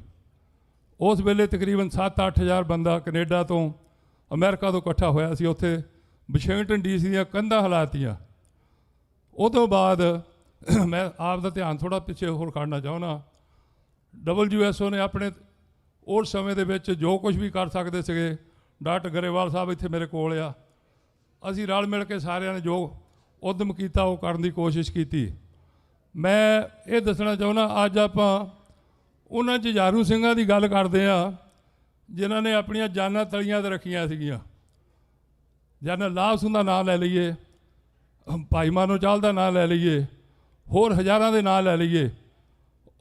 ਉਸ ਵੇਲੇ ਤਕਰੀਬਨ 7-8 ਹਜ਼ਾਰ ਬੰਦਾ ਕੈਨੇਡਾ ਤੋਂ, ਅਮਰੀਕਾ ਤੋਂ ਇਕੱਠਾ ਹੋਇਆ ਸੀ ਉੱਥੇ। ਵਾਸ਼ਿੰਗਟਨ DC ਦੀਆਂ ਕੰਧਾਂ ਹਿਲਾਤੀਆਂ। ਉਹ ਤੋਂ ਬਾਅਦ ਮੈਂ ਆਪ ਦਾ ਧਿਆਨ ਥੋੜ੍ਹਾ ਪਿੱਛੇ ਹੋਰ ਖੜਨਾ ਚਾਹੁੰਦਾ। WSO ਨੇ ਆਪਣੇ ਉਸ ਸਮੇਂ ਦੇ ਵਿੱਚ ਜੋ ਕੁਝ ਵੀ ਕਰ ਸਕਦੇ ਸੀਗੇ, ਡਾਕਟਰ ਗਰੇਵਾਲ ਸਾਹਿਬ ਇੱਥੇ ਮੇਰੇ ਕੋਲ ਆ, ਅਸੀਂ ਰਲ ਮਿਲ ਕੇ ਸਾਰਿਆਂ ਨੇ ਜੋ ਉਦਮ ਕੀਤਾ ਉਹ ਕਰਨ ਦੀ ਕੋਸ਼ਿਸ਼ ਕੀਤੀ। ਮੈਂ ਇਹ ਦੱਸਣਾ ਚਾਹੁੰਦਾ, ਅੱਜ ਆਪਾਂ ਉਹਨਾਂ ਜੁਝਾਰੂ ਸਿੰਘਾਂ ਦੀ ਗੱਲ ਕਰਦੇ ਹਾਂ ਜਿਨ੍ਹਾਂ ਨੇ ਆਪਣੀਆਂ ਜਾਨਾਂ ਤਲੀਆਂ 'ਤੇ ਰੱਖੀਆਂ ਸੀਗੀਆਂ। ਜਨਰਲ ਲਾਭ ਸਿੰਘ ਦਾ ਨਾਂ ਲੈ ਲਈਏ, ਭਾਈ ਮਾਨੋ ਚਾਲ ਦਾ ਨਾਂ ਲੈ ਲਈਏ, ਹੋਰ ਹਜ਼ਾਰਾਂ ਦੇ ਨਾਂ ਲੈ ਲਈਏ,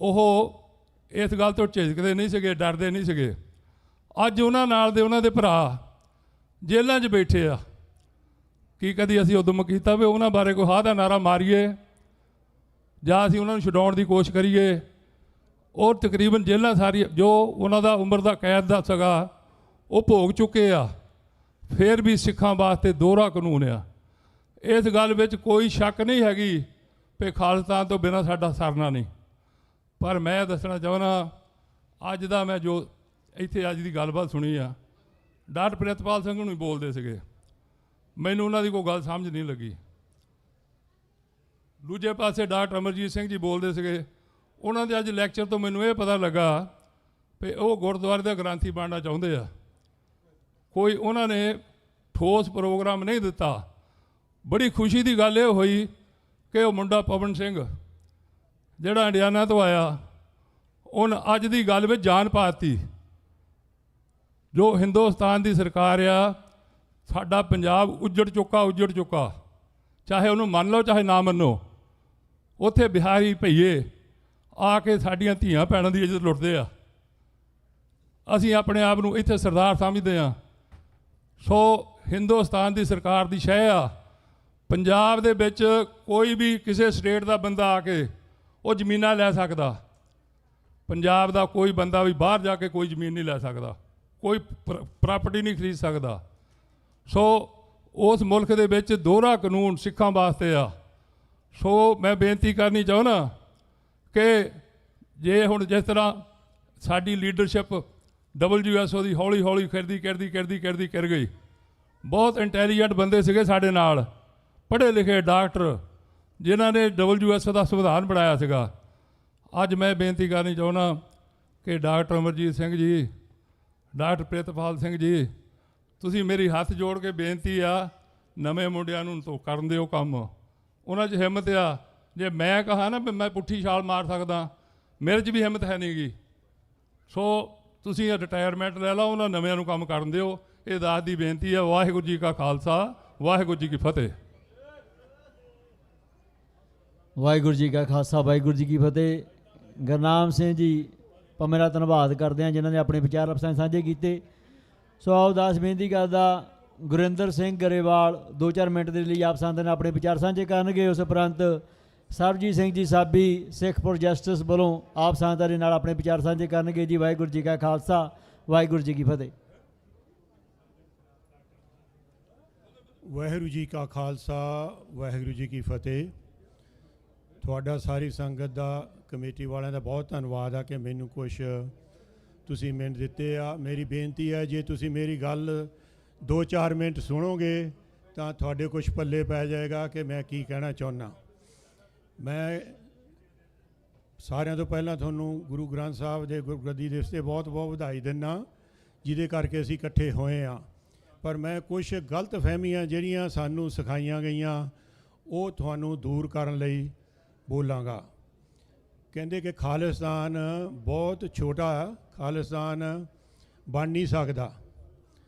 ਉਹ ਇਸ ਗੱਲ ਤੋਂ ਝਿਜਕਦੇ ਨਹੀਂ ਸੀਗੇ, ਡਰਦੇ ਨਹੀਂ ਸੀਗੇ। ਅੱਜ ਉਹਨਾਂ ਨਾਲ ਦੇ ਉਹਨਾਂ ਦੇ ਭਰਾ ਜੇਲ੍ਹਾਂ 'ਚ ਬੈਠੇ ਆ। ਕੀ ਕਦੀ ਅਸੀਂ ਉਦਮ ਕੀਤਾ ਵੀ ਉਹਨਾਂ ਬਾਰੇ ਕੋਈ ਹਾਂ ਦਾ ਨਾਰਾ ਮਾਰੀਏ ਜਾਂ ਅਸੀਂ ਉਹਨਾਂ ਨੂੰ ਛਡਾਉਣ ਦੀ ਕੋਸ਼ਿਸ਼ ਕਰੀਏ? ਉਹ ਤਕਰੀਬਨ ਜੇਲ੍ਹਾਂ ਸਾਰੀਆਂ ਜੋ ਉਹਨਾਂ ਦਾ ਉਮਰ ਦਾ ਕੈਦ ਦਾ ਸੀਗਾ ਉਹ ਭੋਗ ਚੁੱਕੇ ਆ, ਫਿਰ ਵੀ ਸਿੱਖਾਂ ਵਾਸਤੇ ਦੋਹਰਾ ਕਾਨੂੰਨ ਆ। ਇਸ ਗੱਲ ਵਿੱਚ ਕੋਈ ਸ਼ੱਕ ਨਹੀਂ ਹੈਗੀ ਕਿ ਖਾਲਿਸਤਾਨ ਤੋਂ ਬਿਨਾਂ ਸਾਡਾ ਸਰਨਾ ਨਹੀਂ। ਪਰ ਮੈਂ ਦੱਸਣਾ ਚਾਹੁੰਦਾ, ਅੱਜ ਦਾ ਮੈਂ ਜੋ ਇੱਥੇ ਅੱਜ ਦੀ ਗੱਲਬਾਤ ਸੁਣੀ ਆ, ਡਾਕਟਰ ਪ੍ਰਿਤਪਾਲ ਸਿੰਘ ਨੂੰ ਬੋਲਦੇ ਸੀਗੇ, ਮੈਨੂੰ ਉਹਨਾਂ ਦੀ ਕੋਈ ਗੱਲ ਸਮਝ ਨਹੀਂ ਲੱਗੀ। ਦੂਜੇ ਪਾਸੇ ਡਾਕਟਰ ਅਮਰਜੀਤ ਸਿੰਘ ਜੀ ਬੋਲਦੇ ਸੀਗੇ, ਉਹਨਾਂ ਦੇ ਅੱਜ ਲੈਕਚਰ ਤੋਂ ਮੈਨੂੰ ਇਹ ਪਤਾ ਲੱਗਾ ਕਿ ਉਹ ਗੁਰਦੁਆਰੇ ਦੇ ਗ੍ਰੰਥੀ ਬਣਨਾ ਚਾਹੁੰਦੇ ਆ। ਕੋਈ ਉਹਨਾਂ ਨੇ ਠੋਸ ਪ੍ਰੋਗਰਾਮ ਨਹੀਂ ਦਿੱਤਾ। ਬੜੀ ਖੁਸ਼ੀ ਦੀ ਗੱਲ ਇਹ ਹੋਈ ਕਿ ਉਹ ਮੁੰਡਾ ਪਵਨ ਸਿੰਘ ਜਿਹੜਾ ਇੰਡੀਆਨਾ ਤੋਂ ਆਇਆ, ਉਹਨ ਅੱਜ ਦੀ ਗੱਲ ਵਿੱਚ ਜਾਨ ਪਾਤੀ। ਜੋ ਹਿੰਦੁਸਤਾਨ ਦੀ ਸਰਕਾਰ ਆ, ਸਾਡਾ ਪੰਜਾਬ ਉੱਜੜ ਚੁੱਕਾ, ਚਾਹੇ ਉਹਨੂੰ ਮੰਨ ਲਓ ਚਾਹੇ ਨਾ ਮੰਨੋ। ਉੱਥੇ ਬਿਹਾਰੀ ਭਈਏ ਆ ਕੇ ਸਾਡੀਆਂ ਧੀਆਂ ਭੈਣਾਂ ਦੀ ਇੱਜ਼ਤ ਲੁੱਟਦੇ ਆ। ਅਸੀਂ ਆਪਣੇ ਆਪ ਨੂੰ ਇੱਥੇ ਸਰਦਾਰ ਸਮਝਦੇ ਹਾਂ। ਸੋ ਹਿੰਦੁਸਤਾਨ ਦੀ ਸਰਕਾਰ ਦੀ ਸ਼ਹਿ ਆ। ਪੰਜਾਬ ਦੇ ਵਿੱਚ ਕੋਈ ਵੀ ਕਿਸੇ ਸਟੇਟ ਦਾ ਬੰਦਾ ਆ ਕੇ ਉਹ ਜ਼ਮੀਨਾਂ ਲੈ ਸਕਦਾ। ਪੰਜਾਬ ਦਾ ਕੋਈ ਬੰਦਾ ਵੀ ਬਾਹਰ ਜਾ ਕੇ ਕੋਈ ਜ਼ਮੀਨ ਨਹੀਂ ਲੈ ਸਕਦਾ, ਕੋਈ ਪ੍ਰਾਪਰਟੀ ਨਹੀਂ ਖਰੀਦ ਸਕਦਾ। ਸੋ ਉਸ ਮੁਲਕ ਦੇ ਵਿੱਚ ਦੋਹਰਾ ਕਾਨੂੰਨ ਸਿੱਖਾਂ ਵਾਸਤੇ ਆ। ਸੋ ਮੈਂ ਬੇਨਤੀ ਕਰਨੀ ਚਾਹੁੰਦਾ ਕਿ ਜੇ ਹੁਣ ਜਿਸ ਤਰ੍ਹਾਂ ਸਾਡੀ ਲੀਡਰਸ਼ਿਪ WSO ਦੀ ਹੌਲੀ ਹੌਲੀ ਕਰ ਗਈ। ਬਹੁਤ ਇੰਟੈਲੀਜੈਂਟ ਬੰਦੇ ਸੀਗੇ ਸਾਡੇ ਨਾਲ, ਪੜ੍ਹੇ ਲਿਖੇ ਡਾਕਟਰ, ਜਿਨ੍ਹਾਂ ਨੇ WSO ਦਾ ਸੰਵਿਧਾਨ ਬਣਾਇਆ ਸੀਗਾ। ਅੱਜ ਮੈਂ ਬੇਨਤੀ ਕਰਨੀ ਚਾਹੁੰਦਾ ਕਿ ਡਾਕਟਰ ਅਮਰਜੀਤ ਸਿੰਘ ਜੀ, ਡਾਕਟਰ ਪ੍ਰਿਤਪਾਲ ਸਿੰਘ ਜੀ, ਤੁਸੀਂ ਮੇਰੀ ਹੱਥ ਜੋੜ ਕੇ ਬੇਨਤੀ ਆ, ਨਵੇਂ ਮੁੰਡਿਆਂ ਨੂੰ ਤੋਂ ਕਰਨ ਦਿਓ ਕੰਮ। ਉਹਨਾਂ 'ਚ ਹਿੰਮਤ ਆ। ਜੇ ਮੈਂ ਕਹਾਂ ਨਾ ਵੀ ਮੈਂ ਪੁੱਠੀ ਛਾਲ ਮਾਰ ਸਕਦਾ, ਮੇਰੇ 'ਚ ਵੀ ਹਿੰਮਤ ਹੈ ਨਹੀਂ ਗੀ। ਸੋ ਤੁਸੀਂ ਰਿਟਾਇਰਮੈਂਟ ਲੈ ਲਓ, ਉਹਨਾਂ ਨਵਿਆਂ ਨੂੰ ਕੰਮ ਕਰਨ ਦਿਓ। ਇਹ ਦਾਸ ਦੀ ਬੇਨਤੀ ਹੈ। ਵਾਹਿਗੁਰੂ ਜੀ ਕਾ ਖਾਲਸਾ, ਵਾਹਿਗੁਰੂ ਜੀ ਕੀ ਫਤਿਹ। ਵਾਹਿਗੁਰੂ ਜੀ ਕਾ ਖਾਲਸਾ, ਵਾਹਿਗੁਰੂ ਜੀ ਕੀ ਫਤਿਹ। ਗੁਰਨਾਮ ਸਿੰਘ ਜੀ ਭਾਵੇਂ ਦਾ ਧੰਨਵਾਦ ਕਰਦੇ ਹਾਂ ਜਿਨ੍ਹਾਂ ਨੇ ਆਪਣੇ ਵਿਚਾਰ ਆਪਸਾਂ ਸਾਂਝੇ ਕੀਤੇ। ਸੋ ਆਓ ਦਾਸ ਬੇਨਤੀ ਕਰਦਾ ਗੁਰਿੰਦਰ ਸਿੰਘ ਗਰੇਵਾਲ 2-4 ਮਿੰਟ ਦੇ ਲਈ ਆਪ ਸੰਤ ਨਾਲ ਆਪਣੇ ਵਿਚਾਰ ਸਾਂਝੇ ਕਰਨਗੇ। ਉਸ ਉਪਰੰਤ ਸਰਬਜੀਤ ਸਿੰਘ ਜੀ ਸਾਬੀ ਸਿੱਖ ਫੋਰ ਜਸਟਿਸ ਵੱਲੋਂ ਆਪ ਸੰਤਾਂ ਦੇ ਨਾਲ ਆਪਣੇ ਵਿਚਾਰ ਸਾਂਝੇ ਕਰਨਗੇ ਜੀ। ਵਾਹਿਗੁਰੂ ਜੀ ਕਾ ਖਾਲਸਾ, ਵਾਹਿਗੁਰੂ ਜੀ ਕੀ ਫਤਿਹ। ਵਾਹਿਗੁਰੂ ਜੀ ਕਾ ਖਾਲਸਾ, ਵਾਹਿਗੁਰੂ ਜੀ ਕੀ ਫਤਿਹ। ਤੁਹਾਡਾ ਸਾਰੀ ਸੰਗਤ ਦਾ, ਕਮੇਟੀ ਵਾਲਿਆਂ ਦਾ ਬਹੁਤ ਧੰਨਵਾਦ ਆ ਕਿ ਮੈਨੂੰ ਕੁਛ ਤੁਸੀਂ ਮਿੰਟ ਦਿੱਤੇ ਆ। ਮੇਰੀ ਬੇਨਤੀ ਹੈ, ਜੇ ਤੁਸੀਂ ਮੇਰੀ ਗੱਲ 2-4 ਮਿੰਟ ਸੁਣੋਗੇ ਤਾਂ ਤੁਹਾਡੇ ਕੁਛ ਪੱਲੇ ਪੈ ਜਾਏਗਾ ਕਿ ਮੈਂ ਕੀ ਕਹਿਣਾ ਚਾਹੁੰਦਾ। ਮੈਂ ਸਾਰਿਆਂ ਤੋਂ ਪਹਿਲਾਂ ਤੁਹਾਨੂੰ ਗੁਰੂ ਗ੍ਰੰਥ ਸਾਹਿਬ ਦੇ ਗੁਰਗੱਦੀ ਦਿਵਸ 'ਤੇ ਬਹੁਤ ਬਹੁਤ ਵਧਾਈ ਦਿੰਦਾ, ਜਿਹਦੇ ਕਰਕੇ ਅਸੀਂ ਇਕੱਠੇ ਹੋਏ ਹਾਂ। ਪਰ ਮੈਂ ਕੁਛ ਗਲਤ ਫਹਿਮੀਆਂ ਜਿਹੜੀਆਂ ਸਾਨੂੰ ਸਿਖਾਈਆਂ ਗਈਆਂ ਉਹ ਤੁਹਾਨੂੰ ਦੂਰ ਕਰਨ ਲਈ ਬੋਲਾਂਗਾ। ਕਹਿੰਦੇ ਕਿ ਖਾਲਿਸਤਾਨ ਬਹੁਤ ਛੋਟਾ, ਖਾਲਿਸਤਾਨ ਬਣ ਨਹੀਂ ਸਕਦਾ।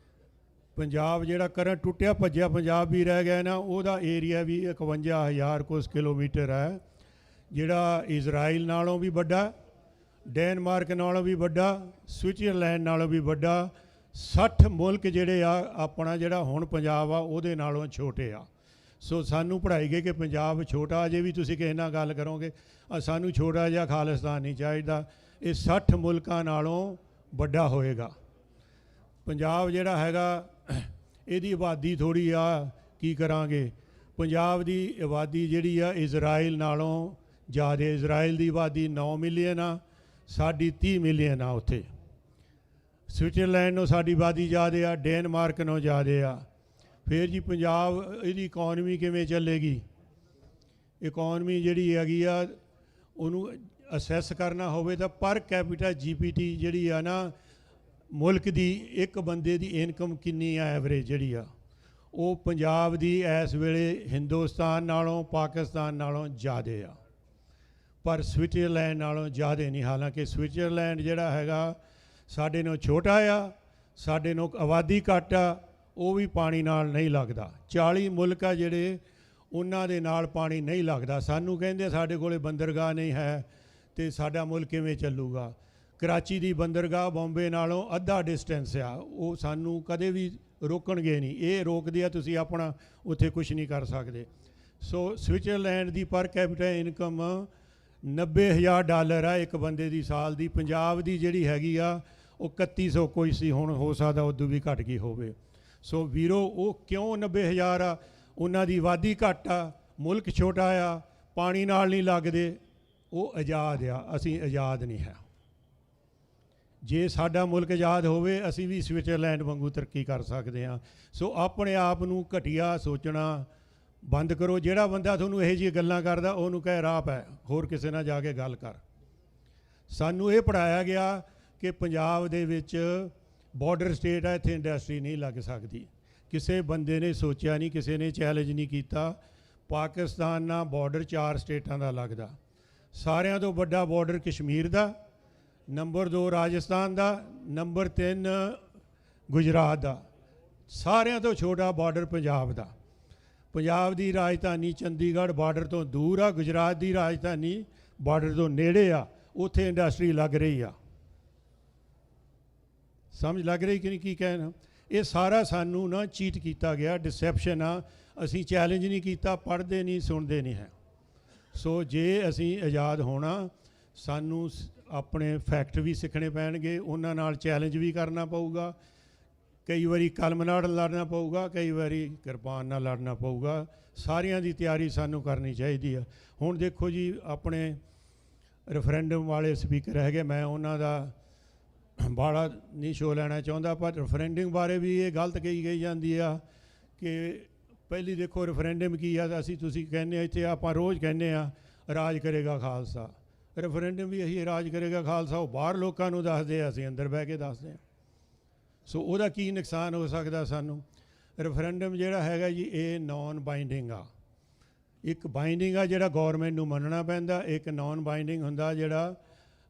ਪੰਜਾਬ ਜਿਹੜਾ ਕਰਨ ਟੁੱਟਿਆ ਭੱਜਿਆ ਪੰਜਾਬ ਵੀ ਰਹਿ ਗਿਆ ਨਾ, ਉਹਦਾ ਏਰੀਆ ਵੀ 51,000 ਕੁਛ ਕਿਲੋਮੀਟਰ ਹੈ, ਜਿਹੜਾ ਇਜ਼ਰਾਈਲ ਨਾਲੋਂ ਵੀ ਵੱਡਾ, ਡੈਨਮਾਰਕ ਨਾਲੋਂ ਵੀ ਵੱਡਾ, ਸਵਿਟਜ਼ਰਲੈਂਡ ਨਾਲੋਂ ਵੀ ਵੱਡਾ। 60 ਮੁਲਕ ਜਿਹੜੇ ਆ ਆਪਣਾ ਜਿਹੜਾ ਹੁਣ ਪੰਜਾਬ ਆ ਉਹਦੇ ਨਾਲੋਂ ਛੋਟੇ ਆ। ਸੋ ਸਾਨੂੰ ਪੜ੍ਹਾਈ ਗਈ ਕਿ ਪੰਜਾਬ ਛੋਟਾ, ਅਜੇ ਵੀ ਤੁਸੀਂ ਕਿਸੇ ਨਾਲ ਗੱਲ ਕਰੋਗੇ ਸਾਨੂੰ ਛੋਟਾ ਜਿਹਾ ਖਾਲਿਸਤਾਨ ਨਹੀਂ ਚਾਹੀਦਾ। ਇਹ 60 ਮੁਲਕਾਂ ਨਾਲੋਂ ਵੱਡਾ ਹੋਏਗਾ। ਪੰਜਾਬ ਜਿਹੜਾ ਹੈਗਾ ਇਹਦੀ ਆਬਾਦੀ ਥੋੜ੍ਹੀ ਆ, ਕੀ ਕਰਾਂਗੇ। ਪੰਜਾਬ ਦੀ ਆਬਾਦੀ ਜਿਹੜੀ ਆ ਇਜ਼ਰਾਈਲ ਨਾਲੋਂ ਜ਼ਿਆਦਾ। ਇਜ਼ਰਾਈਲ ਦੀ ਆਬਾਦੀ 9 ਮਿਲੀਅਨ ਆ, ਸਾਡੀ 30 ਮਿਲੀਅਨ ਆ ਉੱਥੇ। ਸਵਿਟਜ਼ਰਲੈਂਡ ਨੂੰ ਸਾਡੀ ਆਬਾਦੀ ਜ਼ਿਆਦਾ ਆ, ਡੈਨਮਾਰਕ ਨੂੰ ਜ਼ਿਆਦਾ ਆ। ਫਿਰ ਜੀ ਪੰਜਾਬ ਇਹਦੀ ਇਕੋਨਮੀ ਕਿਵੇਂ ਚੱਲੇਗੀ? ਇਕੋਨਮੀ ਜਿਹੜੀ ਹੈਗੀ ਆ ਉਹਨੂੰ ਅਸੈਸ ਕਰਨਾ ਹੋਵੇ ਤਾਂ ਪਰ ਕੈਪੀਟਾ GPT ਜਿਹੜੀ ਆ ਨਾ ਮੁਲਕ ਦੀ, ਇੱਕ ਬੰਦੇ ਦੀ ਇਨਕਮ ਕਿੰਨੀ ਆ ਐਵਰੇਜ ਜਿਹੜੀ ਆ, ਉਹ ਪੰਜਾਬ ਦੀ ਇਸ ਵੇਲੇ ਹਿੰਦੁਸਤਾਨ ਨਾਲੋਂ ਪਾਕਿਸਤਾਨ ਨਾਲੋਂ ਜ਼ਿਆਦਾ ਆ, ਪਰ ਸਵਿਟਜ਼ਰਲੈਂਡ ਨਾਲੋਂ ਜ਼ਿਆਦਾ ਨਹੀਂ। ਹਾਲਾਂਕਿ ਸਵਿਟਜ਼ਰਲੈਂਡ ਜਿਹੜਾ ਹੈਗਾ ਸਾਡੇ ਨਾਲੋਂ ਛੋਟਾ ਆ, ਸਾਡੇ ਨਾਲੋਂ ਆਬਾਦੀ ਘੱਟ ਆ, ਉਹ ਵੀ ਪਾਣੀ ਨਾਲ ਨਹੀਂ ਲੱਗਦਾ। 40 ਮੁਲਕ ਆ ਜਿਹੜੇ ਉਹਨਾਂ ਦੇ ਨਾਲ ਪਾਣੀ ਨਹੀਂ ਲੱਗਦਾ। ਸਾਨੂੰ ਕਹਿੰਦੇ ਸਾਡੇ ਕੋਲੇ ਬੰਦਰਗਾਹ ਨਹੀਂ ਹੈ ਤੇ ਸਾਡਾ ਮੁਲਕ ਕਿਵੇਂ ਚੱਲੂਗਾ। ਕਰਾਚੀ ਦੀ ਬੰਦਰਗਾਹ ਬੰਬੇ ਨਾਲੋਂ ਅੱਧਾ ਡਿਸਟੈਂਸ ਆ, ਉਹ ਸਾਨੂੰ ਕਦੇ ਵੀ ਰੋਕਣਗੇ ਨਹੀਂ। ਇਹ ਰੋਕਦੇ ਆ ਤੁਸੀਂ ਆਪਣਾ ਉੱਥੇ ਕੁਝ ਨਹੀਂ ਕਰ ਸਕਦੇ। ਸੋ ਸਵਿਟਜ਼ਰਲੈਂਡ ਦੀ ਪਰ ਕੈਪੀਟਾ ਇਨਕਮ $90,000 ਆ ਇੱਕ ਬੰਦੇ ਦੀ ਸਾਲ ਦੀ। ਪੰਜਾਬ ਦੀ ਜਿਹੜੀ ਹੈਗੀ ਆ ਉਹ 3100 ਕੋਈ ਸੀ, ਹੁਣ ਹੋ ਸਕਦਾ ਉਦੋਂ ਵੀ ਘਟ ਗਈ ਹੋਵੇ। ਸੋ ਵੀਰੋ ਉਹ ਕਿਉਂ 90,000 ਆ? ਉਹਨਾਂ ਦੀ ਆਬਾਦੀ ਘੱਟ ਆ, ਮੁਲਕ ਛੋਟਾ ਆ, ਪਾਣੀ ਨਾਲ ਨਹੀਂ ਲੱਗਦੇ, ਉਹ ਆਜ਼ਾਦ ਆ, ਅਸੀਂ ਆਜ਼ਾਦ ਨਹੀਂ ਹੈ। ਜੇ ਸਾਡਾ ਮੁਲਕ ਆਜ਼ਾਦ ਹੋਵੇ ਅਸੀਂ ਵੀ ਸਵਿਟਜ਼ਰਲੈਂਡ ਵਾਂਗੂ ਤਰੱਕੀ ਕਰ ਸਕਦੇ ਹਾਂ। ਸੋ ਆਪਣੇ ਆਪ ਨੂੰ ਘਟੀਆ ਸੋਚਣਾ ਬੰਦ ਕਰੋ। ਜਿਹੜਾ ਬੰਦਾ ਤੁਹਾਨੂੰ ਇਹੋ ਜਿਹੀਆਂ ਗੱਲਾਂ ਕਰਦਾ ਉਹਨੂੰ ਕਹੇ ਰਾਹ ਪੈ, ਹੋਰ ਕਿਸੇ ਨਾਲ ਜਾ ਕੇ ਗੱਲ ਕਰ। ਸਾਨੂੰ ਇਹ ਪੜ੍ਹਾਇਆ ਗਿਆ ਕਿ ਪੰਜਾਬ ਦੇ ਵਿੱਚ ਬਾਰਡਰ ਸਟੇਟ ਹੈ, ਇੱਥੇ ਇੰਡਸਟਰੀ ਨਹੀਂ ਲੱਗ ਸਕਦੀ। ਕਿਸੇ ਬੰਦੇ ਨੇ ਸੋਚਿਆ ਨਹੀਂ, ਕਿਸੇ ਨੇ ਚੈਲੰਜ ਨਹੀਂ ਕੀਤਾ। ਪਾਕਿਸਤਾਨ ਨਾਲ ਬਾਰਡਰ 4 ਸਟੇਟਾਂ ਦਾ ਲੱਗਦਾ। ਸਾਰਿਆਂ ਤੋਂ ਵੱਡਾ ਬਾਰਡਰ ਕਸ਼ਮੀਰ ਦਾ, ਨੰਬਰ 2 ਰਾਜਸਥਾਨ ਦਾ, ਨੰਬਰ 3 ਗੁਜਰਾਤ ਦਾ। ਸਾਰਿਆਂ ਤੋਂ ਛੋਟਾ ਬਾਰਡਰ ਪੰਜਾਬ ਦਾ। ਪੰਜਾਬ ਦੀ ਰਾਜਧਾਨੀ ਚੰਡੀਗੜ੍ਹ ਬਾਰਡਰ ਤੋਂ ਦੂਰ ਆ, ਗੁਜਰਾਤ ਦੀ ਰਾਜਧਾਨੀ ਬਾਰਡਰ ਤੋਂ ਨੇੜੇ ਆ, ਉੱਥੇ ਇੰਡਸਟਰੀ ਲੱਗ ਰਹੀ ਆ। ਸਮਝ ਲੱਗ ਰਹੀ ਕਿ ਨਹੀਂ ਕੀ ਕਹਿਣਾ? ਇਹ ਸਾਰਾ ਸਾਨੂੰ ਨਾ ਚੀਟ ਕੀਤਾ ਗਿਆ, ਡਿਸੈਪਸ਼ਨ ਆ। ਅਸੀਂ ਚੈਲੰਜ ਨਹੀਂ ਕੀਤਾ, ਪੜ੍ਹਦੇ ਨਹੀਂ, ਸੁਣਦੇ ਨਹੀਂ ਹੈ। ਸੋ ਜੇ ਅਸੀਂ ਆਜ਼ਾਦ ਹੋਣਾ ਸਾਨੂੰ ਆਪਣੇ ਫੈਕਟ ਵੀ ਸਿੱਖਣੇ ਪੈਣਗੇ, ਉਹਨਾਂ ਨਾਲ ਚੈਲੰਜ ਵੀ ਕਰਨਾ ਪਊਗਾ। ਕਈ ਵਾਰੀ ਕਲਮ ਨਾਲ ਲੜਨਾ ਪਊਗਾ, ਕਈ ਵਾਰੀ ਕਿਰਪਾਨ ਨਾਲ ਲੜਨਾ ਪਊਗਾ। ਸਾਰਿਆਂ ਦੀ ਤਿਆਰੀ ਸਾਨੂੰ ਕਰਨੀ ਚਾਹੀਦੀ ਆ। ਹੁਣ ਦੇਖੋ ਜੀ, ਆਪਣੇ ਰੈਫਰੈਂਡਮ ਵਾਲੇ ਸਪੀਕਰ ਹੈਗੇ, ਮੈਂ ਉਹਨਾਂ ਦਾ ਬਾੜਾ ਨਹੀਂ ਸ਼ੋਅ ਲੈਣਾ ਚਾਹੁੰਦਾ, ਪਰ ਰੈਫਰੈਂਡਮ ਬਾਰੇ ਵੀ ਇਹ ਗਲਤ ਕਹੀ ਗਈ ਜਾਂਦੀ ਆ ਕਿ ਪਹਿਲੀ ਦੇਖੋ ਰੈਫਰੈਂਡਮ ਕੀ ਆ। ਅਸੀਂ ਤੁਸੀਂ ਕਹਿੰਦੇ ਆ ਇੱਥੇ, ਆਪਾਂ ਰੋਜ਼ ਕਹਿੰਦੇ ਆ ਰਾਜ ਕਰੇਗਾ ਖਾਲਸਾ। ਰੈਫਰੈਂਡਮ ਵੀ ਇਹੀ ਰਾਜ ਕਰੇਗਾ ਖਾਲਸਾ, ਉਹ ਬਾਹਰ ਲੋਕਾਂ ਨੂੰ ਦੱਸਦੇ ਆ, ਅਸੀਂ ਅੰਦਰ ਬਹਿ ਕੇ ਦੱਸਦੇ ਹਾਂ। ਸੋ ਉਹਦਾ ਕੀ ਨੁਕਸਾਨ ਹੋ ਸਕਦਾ ਸਾਨੂੰ? ਰੈਫਰੈਂਡਮ ਜਿਹੜਾ ਹੈਗਾ ਜੀ ਇਹ ਨੌਨ ਬਾਈਂਡਿੰਗ ਆ। ਇੱਕ ਬਾਈਂਡਿੰਗ ਆ ਜਿਹੜਾ ਗੌਰਮੈਂਟ ਨੂੰ ਮੰਨਣਾ ਪੈਂਦਾ, ਇੱਕ ਨੌਨ ਬਾਈਂਡਿੰਗ ਹੁੰਦਾ ਜਿਹੜਾ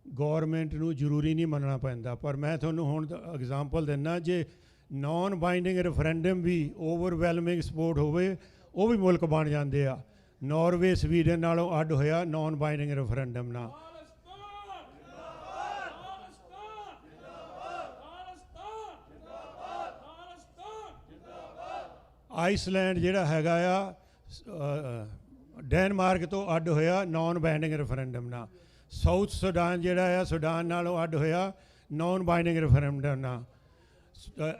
ਗੌਰਮੈਂਟ ਨੂੰ ਜ਼ਰੂਰੀ ਨਹੀਂ ਮੰਨਣਾ ਪੈਂਦਾ। ਪਰ ਮੈਂ ਤੁਹਾਨੂੰ ਹੁਣ ਐਗਜ਼ਾਮਪਲ ਦਿੰਦਾ, ਜੇ ਨੌਨ ਬਾਈਂਡਿੰਗ ਰੈਫਰੈਂਡਮ ਵੀ ਓਵਰਵੈਲਮਿੰਗ ਸਪੋਰਟ ਹੋਵੇ ਉਹ ਵੀ ਮੁਲਕ ਬਣ ਜਾਂਦੇ ਆ। ਨਾਰਵੇ ਸਵੀਡਨ ਨਾਲੋਂ ਅੱਡ ਹੋਇਆ ਨੌਨ ਬਾਈਂਡਿੰਗ ਰੈਫਰੈਂਡਮ ਨਾਲ। ਆਈਸਲੈਂਡ ਜਿਹੜਾ ਹੈਗਾ ਆ ਡੈਨਮਾਰਕ ਤੋਂ ਅੱਡ ਹੋਇਆ ਨੌਨ ਬਾਈਂਡਿੰਗ ਰੈਫਰੈਂਡਮ ਨਾਲ। ਸਾਊਥ ਸੁਡਾਨ ਜਿਹੜਾ ਆ ਸੁਡਾਨ ਨਾਲੋਂ ਅੱਡ ਹੋਇਆ ਨੌਨ ਬਾਈਂਡਿੰਗ ਰੈਫਰੈਂਡਮ ਨਾਲ।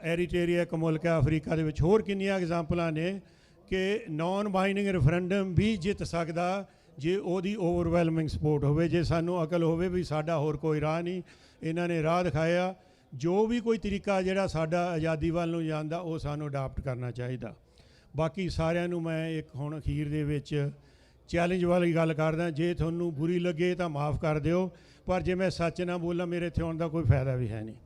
ਐਰੀਟੇਰੀਆ ਇੱਕ ਮੁਲਕ ਹੈ ਅਫਰੀਕਾ ਦੇ ਵਿੱਚ। ਹੋਰ ਕਿੰਨੀਆਂ ਐਗਜ਼ਾਮਪਲਾਂ ਨੇ ਕਿ ਨੌਨ ਬਾਈਂਡਿੰਗ ਰੈਫਰੈਂਡਮ ਵੀ ਜਿੱਤ ਸਕਦਾ ਜੇ ਉਹਦੀ ਓਵਰਵੈਲਮਿੰਗ ਸਪੋਰਟ ਹੋਵੇ। ਜੇ ਸਾਨੂੰ ਅਕਲ ਹੋਵੇ ਵੀ ਸਾਡਾ ਹੋਰ ਕੋਈ ਰਾਹ ਨਹੀਂ, ਇਹਨਾਂ ਨੇ ਰਾਹ ਦਿਖਾਇਆ। ਜੋ ਵੀ ਕੋਈ ਤਰੀਕਾ ਜਿਹੜਾ ਸਾਡਾ ਆਜ਼ਾਦੀ ਵੱਲ ਨੂੰ ਜਾਂਦਾ ਉਹ ਸਾਨੂੰ ਅਡਾਪਟ ਕਰਨਾ ਚਾਹੀਦਾ। ਬਾਕੀ ਸਾਰਿਆਂ ਨੂੰ ਮੈਂ ਇੱਕ ਹੁਣ ਅਖੀਰ ਦੇ ਵਿੱਚ ਚੈਲੰਜ ਵਾਲੀ ਗੱਲ ਕਰਦਾ, ਜੇ ਤੁਹਾਨੂੰ ਬੁਰੀ ਲੱਗੇ ਤਾਂ ਮਾफ़ ਕਰ ਦਿਓ, ਪਰ ਜੇ ਮੈਂ ਸੱਚ ਨਾ ਬੋਲਾਂ ਮੇਰੇ ਇੱਥੇ ਆਉਣ ਦਾ ਕੋਈ ਫਾਇਦਾ ਵੀ ਹੈ ਨਹੀਂ।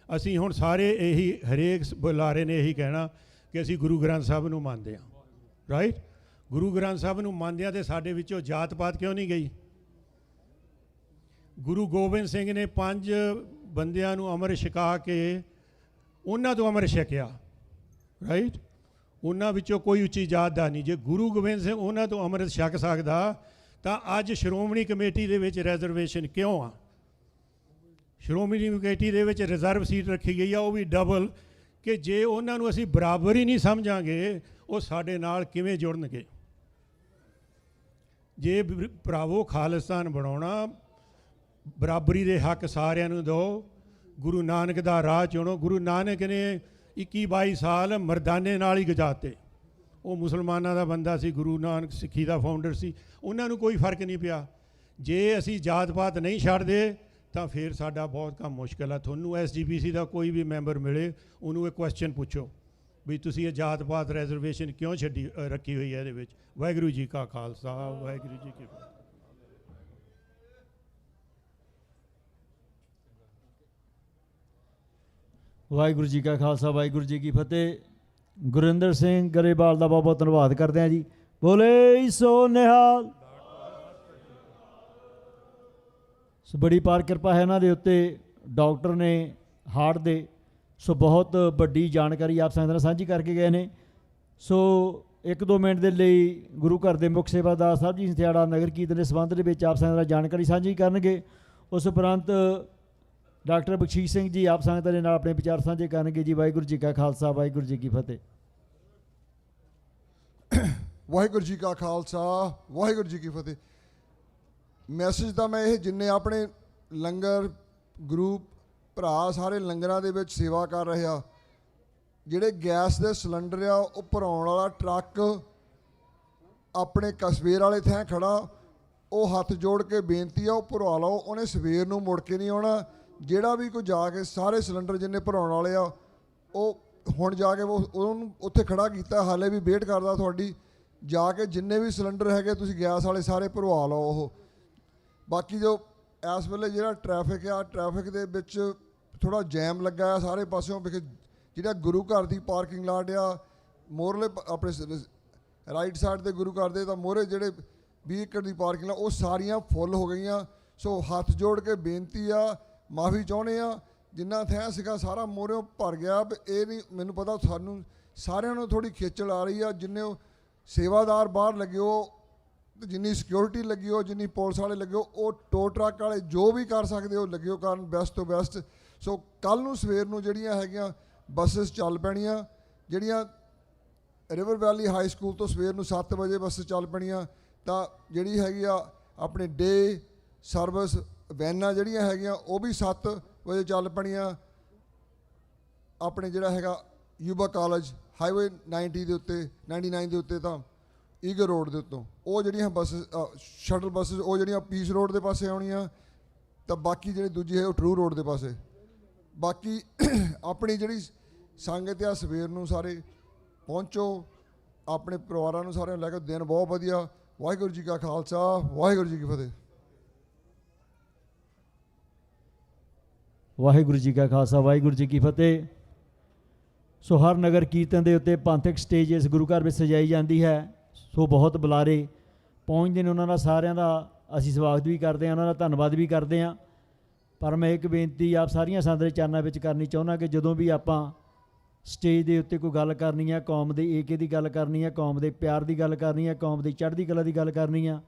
ਅਸੀਂ ਹੁਣ ਸਾਰੇ ਇਹੀ ਹਰੇਕ ਬੁਲਾਰੇ ਨੇ ਇਹੀ ਕਹਿਣਾ ਕਿ ਅਸੀਂ ਗੁਰੂ ਗ੍ਰੰਥ ਸਾਹਿਬ ਨੂੰ ਮੰਨਦੇ ਹਾਂ, ਰਾਈਟ। ਗੁਰੂ ਗ੍ਰੰਥ ਸਾਹਿਬ ਨੂੰ ਮੰਨਦੇ ਹਾਂ ਤੇ ਸਾਡੇ ਵਿੱਚੋਂ ਜਾਤ ਪਾਤ ਕਿਉਂ ਨਹੀਂ ਗਈ? ਗੁਰੂ ਗੋਬਿੰਦ ਸਿੰਘ ਨੇ 5 ਬੰਦਿਆਂ ਨੂੰ ਅੰਮ੍ਰਿਤ ਛਕਾ ਕੇ ਉਹਨਾਂ ਤੋਂ ਅੰਮ੍ਰਿਤ ਛਕਿਆ, ਰਾਈਟ। ਉਹਨਾਂ ਵਿੱਚੋਂ ਕੋਈ ਉੱਚੀ ਜਾਤ ਦਾ ਨਹੀਂ। ਜੇ ਗੁਰੂ ਗੋਬਿੰਦ ਸਿੰਘ ਉਹਨਾਂ ਤੋਂ ਅੰਮ੍ਰਿਤ ਛਕ ਸਕਦਾ ਤਾਂ ਅੱਜ ਸ਼੍ਰੋਮਣੀ ਕਮੇਟੀ ਦੇ ਵਿੱਚ ਰਿਜ਼ਰਵੇਸ਼ਨ ਕਿਉਂ ਆ? ਸ਼੍ਰੋਮਣੀ ਕਮੇਟੀ ਦੇ ਵਿੱਚ ਰਿਜ਼ਰਵ ਸੀਟ ਰੱਖੀ ਗਈ ਆ, ਉਹ ਵੀ ਡਬਲ, ਕਿ ਜੇ ਉਹਨਾਂ ਨੂੰ ਅਸੀਂ ਬਰਾਬਰ ਹੀ ਨਹੀਂ ਸਮਝਾਂਗੇ ਉਹ ਸਾਡੇ ਨਾਲ ਕਿਵੇਂ ਜੁੜਨਗੇ? ਜੇ ਭਰਾਵੋ ਖਾਲਿਸਤਾਨ ਬਣਾਉਣਾ, ਬਰਾਬਰੀ ਦੇ ਹੱਕ ਸਾਰਿਆਂ ਨੂੰ ਦਿਓ, ਗੁਰੂ ਨਾਨਕ ਦਾ ਰਾਹ ਚੁਣੋ। ਗੁਰੂ ਨਾਨਕ ਨੇ 21-22 ਸਾਲ ਮਰਦਾਨੇ ਨਾਲ ਹੀ ਗੁਜ਼ਾਰਤੇ। ਉਹ ਮੁਸਲਮਾਨਾਂ ਦਾ ਬੰਦਾ ਸੀ, ਗੁਰੂ ਨਾਨਕ ਸਿੱਖੀ ਦਾ ਫਾਊਂਡਰ ਸੀ, ਉਹਨਾਂ ਨੂੰ ਕੋਈ ਫਰਕ ਨਹੀਂ ਪਿਆ। ਜੇ ਅਸੀਂ ਜਾਤ ਪਾਤ ਨਹੀਂ ਛੱਡਦੇ ਤਾਂ ਫਿਰ ਸਾਡਾ ਬਹੁਤ ਕੰਮ ਮੁਸ਼ਕਿਲ ਆ। ਤੁਹਾਨੂੰ SGPC ਦਾ ਕੋਈ ਵੀ ਮੈਂਬਰ ਮਿਲੇ ਉਹਨੂੰ ਇਹ ਕੁਐਸਚਨ ਪੁੱਛੋ ਵੀ ਤੁਸੀਂ ਇਹ ਜਾਤ ਪਾਤ ਰਿਜ਼ਰਵੇਸ਼ਨ ਕਿਉਂ ਛੱਡੀ ਰੱਖੀ ਹੋਈ ਹੈ ਇਹਦੇ ਵਿੱਚ। ਵਾਹਿਗੁਰੂ ਜੀ ਕਾ ਖਾਲਸਾ, ਵਾਹਿਗੁਰੂ ਜੀ ਕੀ ਫਤਿਹ। ਵਾਹਿਗੁਰੂ ਜੀ ਕਾ ਖਾਲਸਾ, ਵਾਹਿਗੁਰੂ ਜੀ ਕੀ ਫਤਿਹ। ਗੁਰਿੰਦਰ ਸਿੰਘ ਗਰੇਵਾਲ ਦਾ ਬਹੁਤ ਬਹੁਤ ਧੰਨਵਾਦ ਕਰਦੇ ਹਾਂ ਜੀ। ਬੋਲੇ ਸੋ ਨਿਹਾਲ। ਸੋ ਬੜੀ ਪਾਰ ਕਿਰਪਾ ਹੈ ਇਹਨਾਂ ਦੇ ਉੱਤੇ। ਡਾਕਟਰ ਨੇ ਹਾਰਟ ਦੇ, ਸੋ ਬਹੁਤ ਵੱਡੀ ਜਾਣਕਾਰੀ ਆਪ ਸੰਗਤ ਨਾਲ ਸਾਂਝੀ ਕਰਕੇ ਗਏ ਨੇ। ਸੋ 1-2 ਮਿੰਟ ਦੇ ਲਈ ਗੁਰੂ ਘਰ ਦੇ ਮੁੱਖ ਸੇਵਾਦਾਰ ਸਰਬਜੀਤ ਸਿੰਘ ਥਿਆੜਾ ਨਗਰ ਕੀਰਤਨ ਦੇ ਸੰਬੰਧ ਦੇ ਵਿੱਚ ਆਪ ਸੰਗਤ ਨਾਲ ਜਾਣਕਾਰੀ ਸਾਂਝੀ ਕਰਨਗੇ। ਉਸ ਉਪਰੰਤ ਡਾਕਟਰ ਬਖਸ਼ੀਸ਼ ਸਿੰਘ ਜੀ ਆਪ ਸੰਗਤ ਦੇ ਨਾਲ ਆਪਣੇ ਵਿਚਾਰ ਸਾਂਝੇ ਕਰਨਗੇ ਜੀ। ਵਾਹਿਗੁਰੂ ਜੀ ਕਾ ਖਾਲਸਾ, ਵਾਹਿਗੁਰੂ ਜੀ ਕੀ ਫਤਿਹ। ਵਾਹਿਗੁਰੂ ਜੀ ਕਾ ਖਾਲਸਾ, ਵਾਹਿਗੁਰੂ ਜੀ ਕੀ ਫਤਿਹ। ਮੈਸੇਜ ਤਾਂ ਮੈਂ ਇਹ ਜਿੰਨੇ ਆਪਣੇ ਲੰਗਰ ਗਰੁੱਪ ਭਰਾ ਸਾਰੇ ਲੰਗਰਾਂ ਦੇ ਵਿੱਚ ਸੇਵਾ ਕਰ ਰਹੇ ਆ, ਜਿਹੜੇ ਗੈਸ ਦੇ ਸਿਲੰਡਰ ਆ ਉਹ ਭਰਾਉਣ ਵਾਲਾ ਟਰੱਕ ਆਪਣੇ ਕਸਬੇਰ ਵਾਲੇ ਥਾਂ ਖੜਾ, ਉਹ ਹੱਥ ਜੋੜ ਕੇ ਬੇਨਤੀ ਆ ਉਹ ਭਰਵਾ ਲਓ, ਉਹਨੇ ਸਵੇਰ ਨੂੰ ਮੁੜ ਕੇ ਨਹੀਂ ਆਉਣਾ। ਜਿਹੜਾ ਵੀ ਕੋਈ ਜਾ ਕੇ ਸਾਰੇ ਸਿਲੰਡਰ ਜਿੰਨੇ ਭਰਾਉਣ ਵਾਲੇ ਆ ਉਹ ਹੁਣ ਜਾ ਕੇ ਉਹਨੂੰ ਉੱਥੇ ਖੜਾ ਕੀਤਾ, ਹਾਲੇ ਵੀ ਵੇਟ ਕਰਦਾ ਤੁਹਾਡੀ। ਜਾ ਕੇ ਜਿੰਨੇ ਵੀ ਸਿਲੰਡਰ ਹੈਗੇ ਤੁਸੀਂ ਗੈਸ ਵਾਲੇ ਸਾਰੇ ਭਰਵਾ ਲਓ ਉਹ। ਬਾਕੀ ਜੋ ਇਸ ਵੇਲੇ ਜਿਹੜਾ ਟ੍ਰੈਫਿਕ ਆ, ਟ੍ਰੈਫਿਕ ਦੇ ਵਿੱਚ ਥੋੜ੍ਹਾ ਜੈਮ ਲੱਗਾ ਆ ਸਾਰੇ ਪਾਸਿਓਂ, ਜਿਹੜਾ ਗੁਰੂ ਘਰ ਦੀ ਪਾਰਕਿੰਗ ਲਾਟ ਆ ਮੋਰਲੇ ਆਪਣੇ ਰਾਈਟ ਸਾਈਡ ਤੇ ਗੁਰੂ ਘਰ ਦੇ ਤਾਂ ਮੋਹਰੇ ਜਿਹੜੇ 20 ਏਕੜ ਦੀ ਪਾਰਕਿੰਗ ਆ ਉਹ ਸਾਰੀਆਂ ਫੁੱਲ ਹੋ ਗਈਆਂ। ਸੋ ਹੱਥ ਜੋੜ ਕੇ ਬੇਨਤੀ ਆ, ਮਾਫੀ ਚਾਹੁੰਦੇ ਆ, ਜਿੰਨਾ ਥੈਂ ਸੀਗਾ ਸਾਰਾ ਮੋਹਰਿਓਂ ਭਰ ਗਿਆ। ਇਹ ਨਹੀਂ ਮੈਨੂੰ ਪਤਾ, ਸਾਨੂੰ ਸਾਰਿਆਂ ਨੂੰ ਥੋੜ੍ਹੀ ਖੇਚਲ ਆ ਰਹੀ ਆ। ਜਿੰਨੇ ਉਹ ਸੇਵਾਦਾਰ ਬਾਹਰ ਲੱਗੇ ਹੋ, ਜਿੰਨੀ ਸਿਕਿਉਰਿਟੀ ਲੱਗੀ ਹੋ, ਜਿੰਨੀ ਪੁਲਿਸ ਵਾਲੇ ਲੱਗੇ ਹੋ, ਉਹ ਟੋ ਟਰੱਕ ਵਾਲੇ ਜੋ ਵੀ ਕਰ ਸਕਦੇ ਹੋ ਲੱਗਿਓ ਕਰਨ ਬੈਸਟ ਤੋਂ ਬੈਸਟ। ਸੋ ਕੱਲ੍ਹ ਨੂੰ ਸਵੇਰ ਨੂੰ ਜਿਹੜੀਆਂ ਹੈਗੀਆਂ ਬੱਸਿਸ ਚੱਲ ਪੈਣੀਆਂ, ਜਿਹੜੀਆਂ ਰਿਵਰ ਵੈਲੀ ਹਾਈ ਸਕੂਲ ਤੋਂ ਸਵੇਰ ਨੂੰ 7 ਵਜੇ ਬੱਸਿਸ ਚੱਲ ਪੈਣੀਆਂ। ਤਾਂ ਜਿਹੜੀ ਹੈਗੀ ਆ ਆਪਣੇ ਡੇ ਸਰਵਿਸ ਵੈਨਾਂ ਜਿਹੜੀਆਂ ਹੈਗੀਆਂ ਉਹ ਵੀ 7 ਵਜੇ ਚੱਲ ਪੈਣੀਆਂ। ਆਪਣੇ ਜਿਹੜਾ ਹੈਗਾ ਯੂਬਾ ਕਾਲਜ ਹਾਈਵੇ 90 ਦੇ ਉੱਤੇ 99 ਦੇ ਉੱਤੇ ਤਾਂ ਈਗਲ ਰੋਡ ਦੇ ਉੱਤੋਂ ਉਹ ਜਿਹੜੀਆਂ ਬੱਸਿਸ ਸ਼ਟਲ ਬੱਸਿਸ ਉਹ ਜਿਹੜੀਆਂ ਪੀਸ ਰੋਡ ਦੇ ਪਾਸੇ ਆਉਣੀਆਂ, ਤਾਂ ਬਾਕੀ ਜਿਹੜੀ ਦੂਜੀ ਹੈ ਉਹ ਟਰੂ ਰੋਡ ਦੇ ਪਾਸੇ। ਬਾਕੀ ਆਪਣੀ ਜਿਹੜੀ ਸੰਗਤ ਆ ਸਵੇਰ ਨੂੰ ਸਾਰੇ ਪਹੁੰਚੋ, ਆਪਣੇ ਪਰਿਵਾਰਾਂ ਨੂੰ ਸਾਰਿਆਂ ਨੂੰ ਲੈ ਕੇ। ਦਿਨ ਬਹੁਤ ਵਧੀਆ। ਵਾਹਿਗੁਰੂ ਜੀ ਕਾ ਖਾਲਸਾ, ਵਾਹਿਗੁਰੂ ਜੀ ਕੀ ਫਤਿਹ। ਵਾਹਿਗੁਰੂ ਜੀ ਕਾ ਖਾਲਸਾ, ਵਾਹਿਗੁਰੂ ਜੀ ਕੀ ਫਤਿਹ। ਸੋ ਹਰ ਨਗਰ ਕੀਰਤਨ ਦੇ ਉੱਤੇ ਪੰਥਕ ਸਟੇਜ ਇਸ ਗੁਰੂ ਘਰ ਵਿੱਚ ਸਜਾਈ ਜਾਂਦੀ ਹੈ। ਸੋ ਬਹੁਤ ਬੁਲਾਰੇ ਪਹੁੰਚਦੇ ਨੇ, ਉਹਨਾਂ ਦਾ ਸਾਰਿਆਂ ਦਾ ਅਸੀਂ ਸਵਾਗਤ ਵੀ ਕਰਦੇ ਹਾਂ, ਉਹਨਾਂ ਦਾ ਧੰਨਵਾਦ ਵੀ ਕਰਦੇ ਹਾਂ। ਪਰ ਮੈਂ ਇੱਕ ਬੇਨਤੀ ਆਪ ਸਾਰੀਆਂ ਸੰਗਤਾਂ ਦੇ ਚਰਨਾਂ ਵਿੱਚ ਕਰਨੀ ਚਾਹੁੰਦਾ ਕਿ ਜਦੋਂ ਵੀ ਆਪਾਂ ਸਟੇਜ ਦੇ ਉੱਤੇ ਕੋਈ ਗੱਲ ਕਰਨੀ ਹੈ, ਕੌਮ ਦੇ ਏਕੇ ਦੀ ਗੱਲ ਕਰਨੀ ਹੈ, ਕੌਮ ਦੇ ਪਿਆਰ ਦੀ ਗੱਲ ਕਰਨੀ ਹੈ, ਕੌਮ ਦੀ ਚੜ੍ਹਦੀ ਕਲਾ ਦੀ ਗੱਲ ਕਰਨੀ ਆ,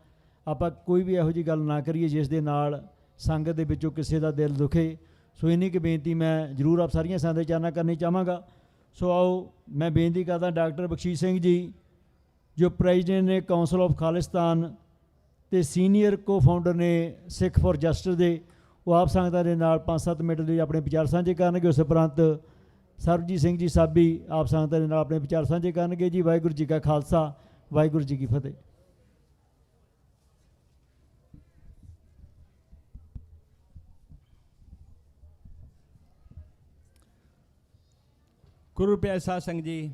ਆਪਾਂ ਕੋਈ ਵੀ ਇਹੋ ਜਿਹੀ ਗੱਲ ਨਾ ਕਰੀਏ ਜਿਸ ਦੇ ਨਾਲ ਸੰਗਤ ਦੇ ਵਿੱਚੋਂ ਕਿਸੇ ਦਾ ਦਿਲ ਦੁਖੇ। ਸੋ ਇੰਨੀ ਕੁ ਬੇਨਤੀ ਮੈਂ ਜ਼ਰੂਰ ਆਪ ਸਾਰੀਆਂ ਸੰਗਤਾਂ ਦੇ ਚਰਨਾਂ ਕਰਨੀ ਚਾਹਾਂਗਾ। ਸੋ ਆਓ ਮੈਂ ਬੇਨਤੀ ਕਰਦਾ ਡਾਕਟਰ ਬਖਸ਼ੀਸ਼ ਸਿੰਘ ਜੀ ਜੋ ਪ੍ਰੈਜ਼ੀਡੈਂਟ ਨੇ ਕਾਉਂਸਲ ਆਫ ਖਾਲਿਸਤਾਨ ਤੇ ਸੀਨੀਅਰ ਕੋ ਫਾਊਂਡਰ ਨੇ ਸਿੱਖ ਫॉर ਜਸਟਿਸ ਦੇ, ਉਹ ਆਪ ਸੰਗਤਾਂ ਦੇ ਨਾਲ 5-7 ਮਿੰਟ ਲਈ ਆਪਣੇ ਵਿਚਾਰ ਸਾਂਝੇ ਕਰਨਗੇ। ਉਸ ਉਪਰੰਤ ਸਰਬਜੀਤ ਸਿੰਘ ਜੀ ਸਾਬੀ ਆਪ ਸੰਗਤਾਂ ਦੇ ਨਾਲ ਆਪਣੇ ਵਿਚਾਰ ਸਾਂਝੇ ਕਰਨਗੇ ਜੀ। ਵਾਹਿਗੁਰੂ ਜੀ ਕਾ ਖਾਲਸਾ, ਵਾਹਿਗੁਰੂ ਜੀ ਕੀ ਫਤਿਹ। ਗੁਰੂ ਪਿਆਰੇ ਸਾਧ ਸੰਗਤ ਜੀ,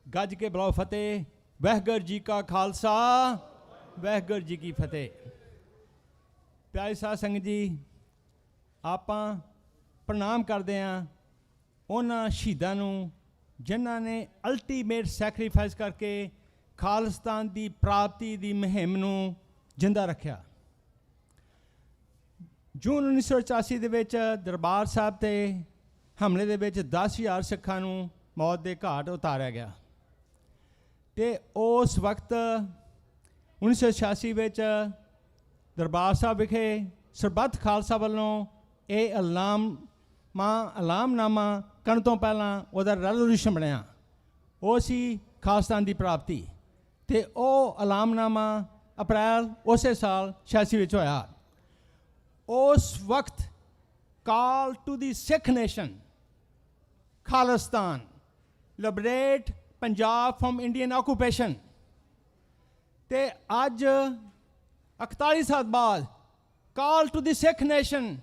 ਗੱਜ ਕੇ ਬੁਲਾਓ ਫਤਿਹ। ਵਾਹਿਗੁਰੂ ਜੀ ਕਾ ਖਾਲਸਾ, ਵਾਹਿਗੁਰੂ ਜੀ ਕੀ ਫਤਿਹ। ਪਿਆਰੇ ਸਾਧ ਸੰਗਤ ਜੀ, ਆਪਾਂ ਪ੍ਰਣਾਮ ਕਰਦੇ ਹਾਂ ਉਹਨਾਂ ਸ਼ਹੀਦਾਂ ਨੂੰ ਜਿਨ੍ਹਾਂ ਨੇ ਅਲਟੀਮੇਟ ਸੈਕਰੀਫਾਈਸ ਕਰਕੇ ਖਾਲਿਸਤਾਨ ਦੀ ਪ੍ਰਾਪਤੀ ਦੀ ਮੁਹਿੰਮ ਨੂੰ ਜਿੰਦਾ ਰੱਖਿਆ। ਜੂਨ 1984 ਦੇ ਵਿੱਚ ਦਰਬਾਰ ਸਾਹਿਬ ਤੇ ਹਮਲੇ ਦੇ ਵਿੱਚ 10,000 ਸਿੱਖਾਂ ਨੂੰ ਮੌਤ ਦੇ ਘਾਟ ਉਤਾਰਿਆ ਗਿਆ। ਅਤੇ ਉਸ ਵਕਤ 1986 ਵਿੱਚ ਦਰਬਾਰ ਸਾਹਿਬ ਵਿਖੇ ਸਰਬੱਤ ਖਾਲਸਾ ਵੱਲੋਂ ਇਹ ਐਲਾਨਨਾਮਾ ਕਰਨ ਤੋਂ ਪਹਿਲਾਂ ਉਹਦਾ ਰੈਜ਼ੋਲੂਸ਼ਨ ਬਣਿਆ, ਉਹ ਸੀ ਖਾਲਿਸਤਾਨ ਦੀ ਪ੍ਰਾਪਤੀ। ਅਤੇ ਉਹ ਐਲਾਨਨਾਮਾ ਅਪ੍ਰੈਲ ਉਸੇ ਸਾਲ 86 ਵਿੱਚ ਹੋਇਆ। ਉਸ ਵਕਤ call to the Sikh nation Khalistan, liberate Punjab from Indian occupation. ਅਤੇ ਅੱਜ 41 ਸਾਲ ਬਾਅਦ call to the Sikh nation,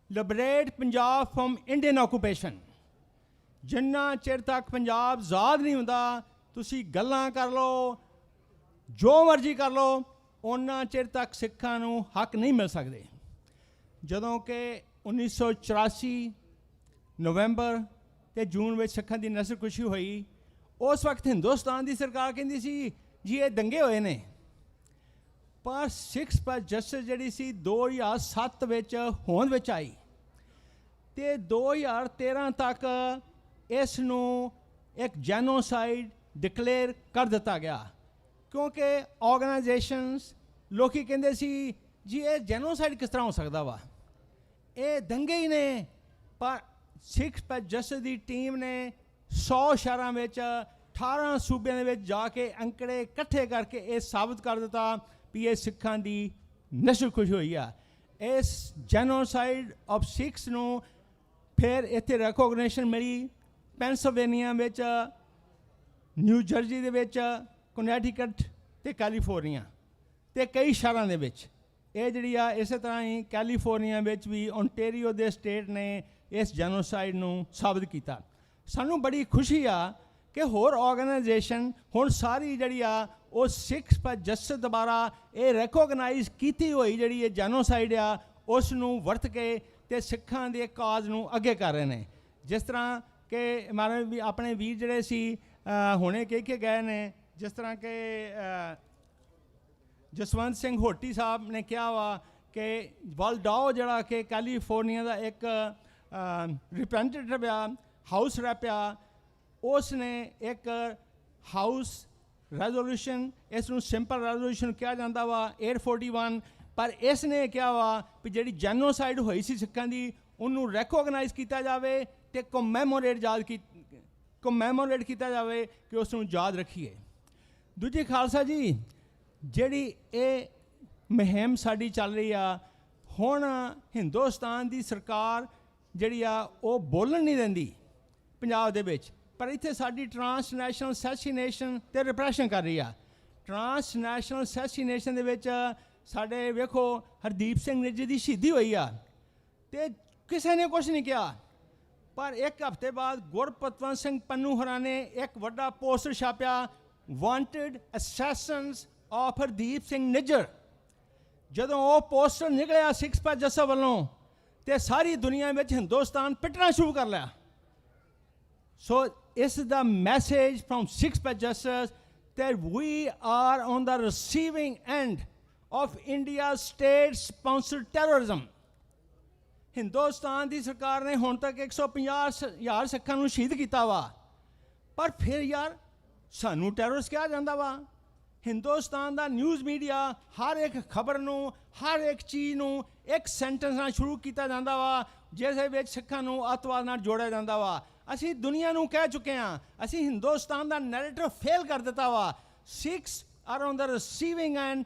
liberate Punjab from Indian occupation. ਜਿੰਨਾ ਚਿਰ ਤੱਕ ਪੰਜਾਬ ਆਜ਼ਾਦ ਨਹੀਂ ਹੁੰਦਾ, ਤੁਸੀਂ ਗੱਲਾਂ ਕਰ ਲਓ, ਜੋ ਮਰਜ਼ੀ ਕਰ ਲਓ, ਉਹਨਾਂ ਚਿਰ ਤੱਕ ਸਿੱਖਾਂ ਨੂੰ ਹੱਕ ਨਹੀਂ ਮਿਲ ਸਕਦੇ। ਜਦੋਂ ਕਿ 1984 ਨਵੰਬਰ ਅਤੇ ਜੂਨ ਵਿੱਚ ਸਿੱਖਾਂ ਦੀ ਨਸਲਕੁਸ਼ੀ ਹੋਈ, ਉਸ ਵਕਤ ਹਿੰਦੁਸਤਾਨ ਦੀ ਸਰਕਾਰ ਕਹਿੰਦੀ ਸੀ ਜੀ ਇਹ ਦੰਗੇ ਹੋਏ ਨੇ। ਪਰ ਸਿੱਖਸ ਫॉर ਜਸਟਿਸ ਜਿਹੜੀ ਸੀ 2007 ਵਿੱਚ ਹੋਂਦ ਵਿੱਚ ਆਈ ਅਤੇ 2013 ਤੱਕ ਇਸ ਨੂੰ ਇੱਕ ਜੈਨੋਸਾਈਡ ਡਿਕਲੇਅਰ ਕਰ ਦਿੱਤਾ ਗਿਆ, ਕਿਉਂਕਿ ਆਰਗੇਨਾਈਜੇਸ਼ਨਸ ਲੋਕੀ ਕਹਿੰਦੇ ਸੀ ਜੀ ਇਹ ਜੈਨੋਸਾਈਡ ਕਿਸ ਤਰ੍ਹਾਂ ਹੋ ਸਕਦਾ ਵਾ, ਇਹ ਦੰਗੇ ਹੀ ਨੇ। ਪਰ ਸਿੱਖ ਜਸਟਿਸ ਦੀ ਟੀਮ ਨੇ 100 ਸ਼ਹਿਰਾਂ ਵਿੱਚ 18 ਸੂਬਿਆਂ ਦੇ ਵਿੱਚ ਜਾ ਕੇ ਅੰਕੜੇ ਇਕੱਠੇ ਕਰਕੇ ਇਹ ਸਾਬਤ ਕਰ ਦਿੱਤਾ ਵੀ ਇਹ ਸਿੱਖਾਂ ਦੀ ਨਸਲਕੁਸ਼ੀ ਹੋਈ ਆ। ਇਸ ਜੈਨੋਸਾਈਡ ਆਫ ਸਿੱਖਸ ਨੂੰ ਫਿਰ ਇੱਥੇ ਰੈਕੋਗਨੀਸ਼ਨ ਮਿਲੀ ਪੈਨਸਿਲਵੇਨੀਆ ਵਿੱਚ, ਨਿਊ ਜਰਜੀ ਦੇ ਵਿੱਚ, ਕੋਨੈਟੀਕਟ ਅਤੇ ਕੈਲੀਫੋਰਨੀਆ ਅਤੇ ਕਈ ਸ਼ਹਿਰਾਂ ਦੇ ਵਿੱਚ। ਇਹ ਜਿਹੜੀ ਆ ਇਸੇ ਤਰ੍ਹਾਂ ਹੀ ਕੈਲੀਫੋਰਨੀਆ ਵਿੱਚ ਵੀ ਓਨਟੇਰੀਓ ਦੇ ਸਟੇਟ ਨੇ ਇਸ ਜੈਨੋਸਾਈਡ ਨੂੰ ਸਾਬਤ ਕੀਤਾ। ਸਾਨੂੰ ਬੜੀ ਖੁਸ਼ੀ ਆ ਕਿ ਹੋਰ ਆਰਗੇਨਾਈਜੇਸ਼ਨ ਹੁਣ ਸਾਰੀ ਜਿਹੜੀ ਆ ਉਹ ਸਿੱਖ ਜਸਟਿਸ ਦੁਆਰਾ ਇਹ ਰੈਕੋਗਨਾਈਜ਼ ਕੀਤੀ ਹੋਈ ਜਿਹੜੀ ਇਹ ਜੈਨੋਸਾਈਡ ਆ ਉਸ ਨੂੰ ਵਰਤ ਕੇ ਤੇ ਸਿੱਖਾਂ ਦੇ ਕਾਜ਼ ਨੂੰ ਅੱਗੇ ਕਰ ਰਹੇ ਨੇ। ਜਿਸ ਤਰ੍ਹਾਂ ਕਿ ਮਾਰੇ ਵੀ ਆਪਣੇ ਵੀਰ ਜਿਹੜੇ ਸੀ ਹੁਣੇ ਕਹਿ ਕੇ ਗਏ ਨੇ, ਜਿਸ ਤਰ੍ਹਾਂ ਕਿ ਜਸਵੰਤ ਸਿੰਘ ਹੋਟੀ ਸਾਹਿਬ ਨੇ ਕਿਹਾ ਵਾ ਕਿ ਵਾਲਡਾਓ ਜਿਹੜਾ ਕਿ ਕੈਲੀਫੋਰਨੀਆ ਦਾ ਇੱਕ ਰਿਪਰੈਜ਼ੈਂਟੇਟਿਵ ਆ, ਹਾਊਸ ਰੈਪ ਆ, ਉਸ ਨੇ ਇੱਕ ਹਾਊਸ ਰੈਜ਼ੋਲੂਸ਼ਨ, ਇਸ ਨੂੰ ਸਿੰਪਲ ਰੈਜ਼ੋਲੂਸ਼ਨ ਕਿਹਾ ਜਾਂਦਾ ਵਾ 841, ਪਰ ਇਸ ਨੇ ਕਿਹਾ ਵਾ ਵੀ ਜਿਹੜੀ ਜੈਨੋਸਾਈਡ ਹੋਈ ਸੀ ਸਿੱਖਾਂ ਦੀ ਉਹਨੂੰ ਰੈਕੋਗਨਾਈਜ਼ ਕੀਤਾ ਜਾਵੇ ਅਤੇ ਕੋਮੈਮੋਰੇਟ ਕੀਤਾ ਜਾਵੇ ਕਿ ਉਸ ਨੂੰ ਯਾਦ ਰੱਖੀਏ। ਦੂਜੀ ਖਾਲਸਾ ਜੀ ਜਿਹੜੀ ਇਹ ਮੁਹਿੰਮ ਸਾਡੀ ਚੱਲ ਰਹੀ ਆ, ਹੁਣ ਹਿੰਦੁਸਤਾਨ ਦੀ ਸਰਕਾਰ ਜਿਹੜੀ ਆ ਉਹ ਬੋਲਣ ਨਹੀਂ ਦਿੰਦੀ ਪੰਜਾਬ ਦੇ ਵਿੱਚ, ਪਰ ਇੱਥੇ ਸਾਡੀ ਟਰਾਂਸਨੈਸ਼ਨਲ ਸੈਸੀਨੇਸ਼ਨ ਅਤੇ ਰਿਪਰੈਸ਼ਨ ਕਰ ਰਹੀ ਆ। ਟਰਾਂਸਨੈਸ਼ਨਲ ਸੈਸੀਨੇਸ਼ਨ ਦੇ ਵਿੱਚ ਸਾਡੇ ਵੇਖੋ ਹਰਦੀਪ ਸਿੰਘ ਨਿੱਜੀ ਦੀ ਸ਼ਹੀਦੀ ਹੋਈ ਆ ਅਤੇ ਕਿਸੇ ਨੇ ਕੁਛ ਨਹੀਂ ਕਿਹਾ, ਪਰ ਇੱਕ ਹਫ਼ਤੇ ਬਾਅਦ ਗੁਰਪਤਵੰਤ ਸਿੰਘ ਪੰਨੂ ਹੋਰਾਂ ਨੇ ਇੱਕ ਵੱਡਾ ਪੋਸਟਰ ਛਾਪਿਆ, ਵਾਂਟਡ ਅਸੈਸਨਸ ਆਫ ਹਰਦੀਪ ਸਿੰਘ ਨਿੱਜਰ। ਜਦੋਂ ਉਹ ਪੋਸਟਰ ਨਿਕਲਿਆ ਸਿੱਖ ਜਸਟਿਸ ਵੱਲੋਂ ਤੇ ਸਾਰੀ ਦੁਨੀਆ ਵਿੱਚ ਹਿੰਦੁਸਤਾਨ ਪਿੱਟਣਾ ਸ਼ੁਰੂ ਕਰ ਲਿਆ। ਸੋ ਇਸ ਦਾ message from Sikh justice that we are on the receiving end of India's state-sponsored terrorism. Hindustan ਦੀ ਸਰਕਾਰ ਨੇ ਹੁਣ ਤੱਕ 150,000 ਸਿੱਖਾਂ ਨੂੰ ਸ਼ਹੀਦ ਕੀਤਾ ਵਾ, ਪਰ ਫਿਰ ਯਾਰ ਸਾਨੂੰ ਟੈਰਰਿਸਟ ਕਿਹਾ ਜਾਂਦਾ ਵਾ। ਹਿੰਦੁਸਤਾਨ ਦਾ ਨਿਊਜ਼ ਮੀਡੀਆ ਹਰ ਇੱਕ ਖਬਰ ਨੂੰ, ਹਰ ਇੱਕ ਚੀਜ਼ ਨੂੰ ਇੱਕ ਸੈਂਟੈਂਸ ਨਾਲ ਸ਼ੁਰੂ ਕੀਤਾ ਜਾਂਦਾ ਵਾ ਜਿਸ ਵਿੱਚ ਸਿੱਖਾਂ ਨੂੰ ਅੱਤਵਾਦ ਨਾਲ ਜੋੜਿਆ ਜਾਂਦਾ ਵਾ। ਅਸੀਂ ਦੁਨੀਆ ਨੂੰ ਕਹਿ ਚੁੱਕੇ ਹਾਂ, ਅਸੀਂ ਹਿੰਦੁਸਤਾਨ ਦਾ ਨੈਰੇਟਿਵ ਫੇਲ ਕਰ ਦਿੱਤਾ ਵਾ। Sikhs are on the receiving end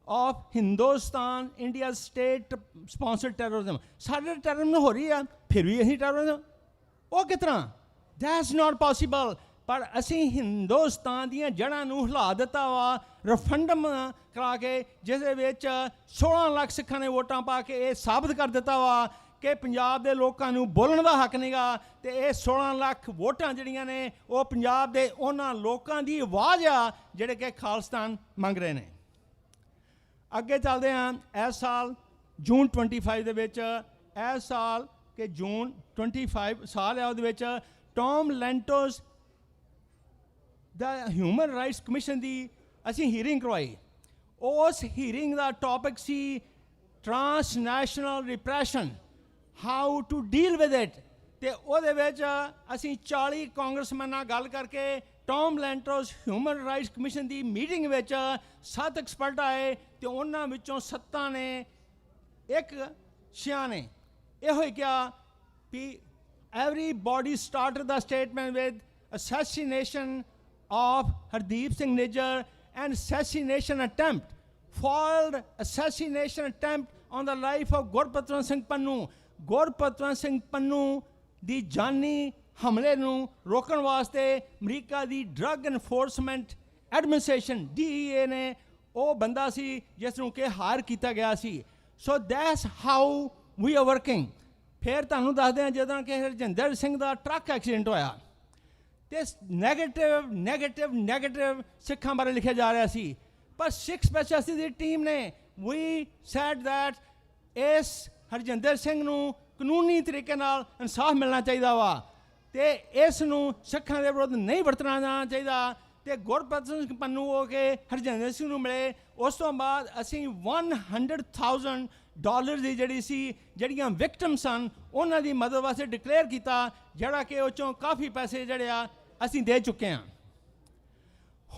of Hindustan India state sponsored terrorism. ਸਾਡੇ ਟੈਰਰਿਜ਼ਮ ਹੋ ਰਹੀ ਆ, ਫਿਰ ਵੀ ਅਸੀਂ ਟੈਰਰਿਜ਼ਮ, ਉਹ ਕਿਸ ਤਰ੍ਹਾਂ? That's not possible. ਪਰ ਅਸੀਂ ਹਿੰਦੁਸਤਾਨ ਦੀਆਂ ਜੜ੍ਹਾਂ ਨੂੰ ਹਿਲਾ ਦਿੱਤਾ ਵਾ ਰੈਫਰੈਂਡਮ ਕਰਾ ਕੇ, ਜਿਸ ਦੇ ਵਿੱਚ 16 ਲੱਖ ਸਿੱਖਾਂ ਨੇ ਵੋਟਾਂ ਪਾ ਕੇ ਇਹ ਸਾਬਤ ਕਰ ਦਿੱਤਾ ਵਾ ਕਿ ਪੰਜਾਬ ਦੇ ਲੋਕਾਂ ਨੂੰ ਬੋਲਣ ਦਾ ਹੱਕ ਨਹੀਂਗਾ, ਤੇ ਇਹ 16 ਲੱਖ ਵੋਟਾਂ ਜਿਹੜੀਆਂ ਨੇ ਉਹ ਪੰਜਾਬ ਦੇ ਉਹਨਾਂ ਲੋਕਾਂ ਦੀ ਆਵਾਜ਼ ਆ ਜਿਹੜੇ ਕਿ ਖਾਲਿਸਤਾਨ ਮੰਗ ਰਹੇ ਨੇ। ਅੱਗੇ ਚੱਲਦੇ ਹਾਂ। ਇਸ ਸਾਲ ਜੂਨ 25 ਦੇ ਵਿੱਚ, ਇਸ ਸਾਲ ਕਿ ਜੂਨ 25 ਸਾਲ ਹੈ, ਉਹਦੇ ਵਿੱਚ ਟੌਮ ਲੈਂਟੋਸ ਦਾ ਹਿਊਮਨ ਰਾਈਟਸ ਕਮਿਸ਼ਨ ਦੀ ਅਸੀਂ ਹੀਅਰਿੰਗ ਕਰਵਾਈ। ਉਸ ਹੀਅਰਿੰਗ ਦਾ ਟੌਪਿਕ ਸੀ transnational repression, how to deal with it. ਅਤੇ ਉਹਦੇ ਵਿੱਚ ਅਸੀਂ 40 ਕਾਂਗਰਸਮੈਨ ਨਾਲ ਗੱਲ ਕਰਕੇ Tom Lantos human rights commission ਦੀ ਮੀਟਿੰਗ ਵਿੱਚ 7 ਐਕਸਪਰਟ ਆਏ ਅਤੇ ਉਹਨਾਂ ਵਿੱਚੋਂ 7 ਨੇ, ਇੱਕ 6 ਨੇ ਇਹੋ ਹੀ ਕਿਹਾ ਵੀ everybody started the statement with assassination of Hardeep Singh Nijjar and assassination attempt, foiled assassination attempt on the life of Gurpatwant Singh Pannu. Gurpatwant Singh Pannu ਦੀ ਜਾਨੀ ਹਮਲੇ ਨੂੰ ਰੋਕਣ ਵਾਸਤੇ ਅਮਰੀਕਾ ਦੀ ਡਰੱਗ ਐਨਫੋਰਸਮੈਂਟ ਐਡਮਿਨਿਸਟ੍ਰੇਸ਼ਨ DEA ਨੇ ਉਹ ਬੰਦਾ ਸੀ ਜਿਸ ਨੂੰ ਕਿ ਹਾਇਰ ਕੀਤਾ ਗਿਆ ਸੀ। So that's how we are working. ਫਿਰ ਤੁਹਾਨੂੰ ਦੱਸਦੇ ਹਾਂ, ਜਦੋਂ ਕਿ ਹਰਜਿੰਦਰ ਸਿੰਘ ਦਾ ਟਰੱਕ ਐਕਸੀਡੈਂਟ ਹੋਇਆ ਤੇ ਨੈਗੇਟਿਵ ਸਿੱਖਾਂ ਬਾਰੇ ਲਿਖਿਆ ਜਾ ਰਿਹਾ ਸੀ, ਪਰ ਸਿੱਖ ਸਪੈਸ਼ਲਿਸਟ ਦੀ ਟੀਮ ਨੇ ਵੀ ਸੈਡ ਦੈਟ ਇਸ ਹਰਜਿੰਦਰ ਸਿੰਘ ਨੂੰ ਕਾਨੂੰਨੀ ਤਰੀਕੇ ਨਾਲ ਇਨਸਾਫ ਮਿਲਣਾ ਚਾਹੀਦਾ ਵਾ ਤੇ ਇਸ ਨੂੰ ਸਿੱਖਾਂ ਦੇ ਵਿਰੁੱਧ ਨਹੀਂ ਵਰਤਣਾ ਜਾਣਾ ਚਾਹੀਦਾ। ਤੇ ਗੁਰਪਤਵੰਤ ਸਿੰਘ ਪੰਨੂ ਹੋ ਕੇ ਹਰਜਿੰਦਰ ਸਿੰਘ ਨੂੰ ਮਿਲੇ। ਉਸ ਤੋਂ ਬਾਅਦ ਅਸੀਂ $100,000 ਦੀ ਜਿਹੜੀ ਸੀ, ਜਿਹੜੀਆਂ ਵਿਕਟਮ ਸਨ ਉਹਨਾਂ ਦੀ ਮਦਦ ਵਾਸਤੇ ਡਿਕਲੇਅਰ ਕੀਤਾ, ਜਿਹੜਾ ਕਿ ਉਹ 'ਚੋਂ ਕਾਫੀ ਪੈਸੇ ਜਿਹੜੇ ਆ ਅਸੀਂ ਦੇ ਚੁੱਕੇ ਹਾਂ।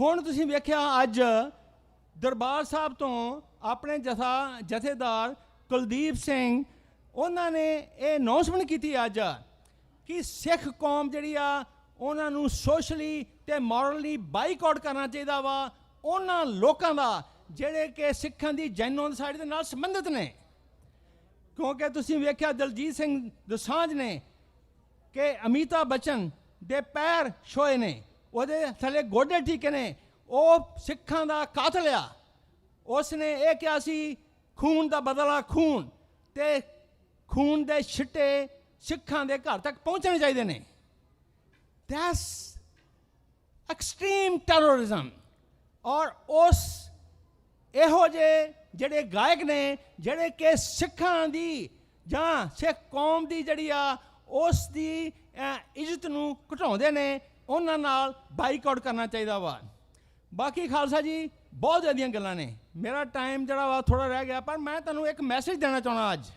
ਹੁਣ ਤੁਸੀਂ ਵੇਖਿਆ ਅੱਜ ਦਰਬਾਰ ਸਾਹਿਬ ਤੋਂ ਆਪਣੇ ਜਥੇਦਾਰ ਕੁਲਦੀਪ ਸਿੰਘ ਉਹਨਾਂ ਨੇ ਇਹ ਅਨਾਉਂਸਮੈਂਟ ਕੀਤੀ ਅੱਜ ਕਿ ਸਿੱਖ ਕੌਮ ਜਿਹੜੀ ਆ ਉਹਨਾਂ ਨੂੰ ਸੋਸ਼ਲੀ ਤੇ ਮੋਰਲੀ ਬਾਈਕਾਟ ਕਰਨਾ ਚਾਹੀਦਾ ਵਾ ਉਹਨਾਂ ਲੋਕਾਂ ਦਾ ਜਿਹੜੇ ਕਿ ਸਿੱਖਾਂ ਦੀ ਜੈਨੋਸਾਈਡ ਦੇ ਨਾਲ ਸੰਬੰਧਿਤ ਨੇ। ਕਿਉਂਕਿ ਤੁਸੀਂ ਵੇਖਿਆ ਦਲਜੀਤ ਸਿੰਘ ਦੋਸਾਂਝ ਨੇ ਕਿ ਅਮਿਤਾਭ ਬੱਚਨ ਦੇ ਪੈਰ ਛੋਏ ਨੇ, ਉਹਦੇ ਥੱਲੇ ਗੋਡੇ ਠੀਕੇ ਨੇ, ਉਹ ਸਿੱਖਾਂ ਦਾ ਕਾਤਲ ਆ। ਉਸ ਨੇ ਇਹ ਕਿਹਾ ਸੀ ਖੂਨ ਦਾ ਬਦਲਾ ਖੂਨ, ਤੇ ਖੂਨ ਦੇ ਛਿੱਟੇ ਸਿੱਖਾਂ ਦੇ ਘਰ ਤੱਕ ਪਹੁੰਚਣੇ ਚਾਹੀਦੇ ਨੇ। That's extreme terrorism. ਔਰ ਉਸ ਇਹੋ ਜਿਹੇ ਜਿਹੜੇ ਗਾਇਕ ਨੇ ਜਿਹੜੇ ਕਿ ਸਿੱਖਾਂ ਦੀ ਜਾਂ ਸਿੱਖ ਕੌਮ ਦੀ ਜਿਹੜੀ ਆ ਉਸ ਦੀ ਇੱਜ਼ਤ ਨੂੰ ਘਟਾਉਂਦੇ ਨੇ, ਉਹਨਾਂ ਨਾਲ ਬਾਈਕਾਟ ਕਰਨਾ ਚਾਹੀਦਾ ਵਾ। ਬਾਕੀ ਖਾਲਸਾ ਜੀ ਬਹੁਤ ਜ਼ਿਆਦੀਆਂ ਗੱਲਾਂ ਨੇ, ਮੇਰਾ ਟਾਈਮ ਜਿਹੜਾ ਵਾ ਥੋੜ੍ਹਾ ਰਹਿ ਗਿਆ, ਪਰ ਮੈਂ ਤੁਹਾਨੂੰ ਇੱਕ ਮੈਸੇਜ ਦੇਣਾ ਚਾਹੁੰਦਾ ਅੱਜ।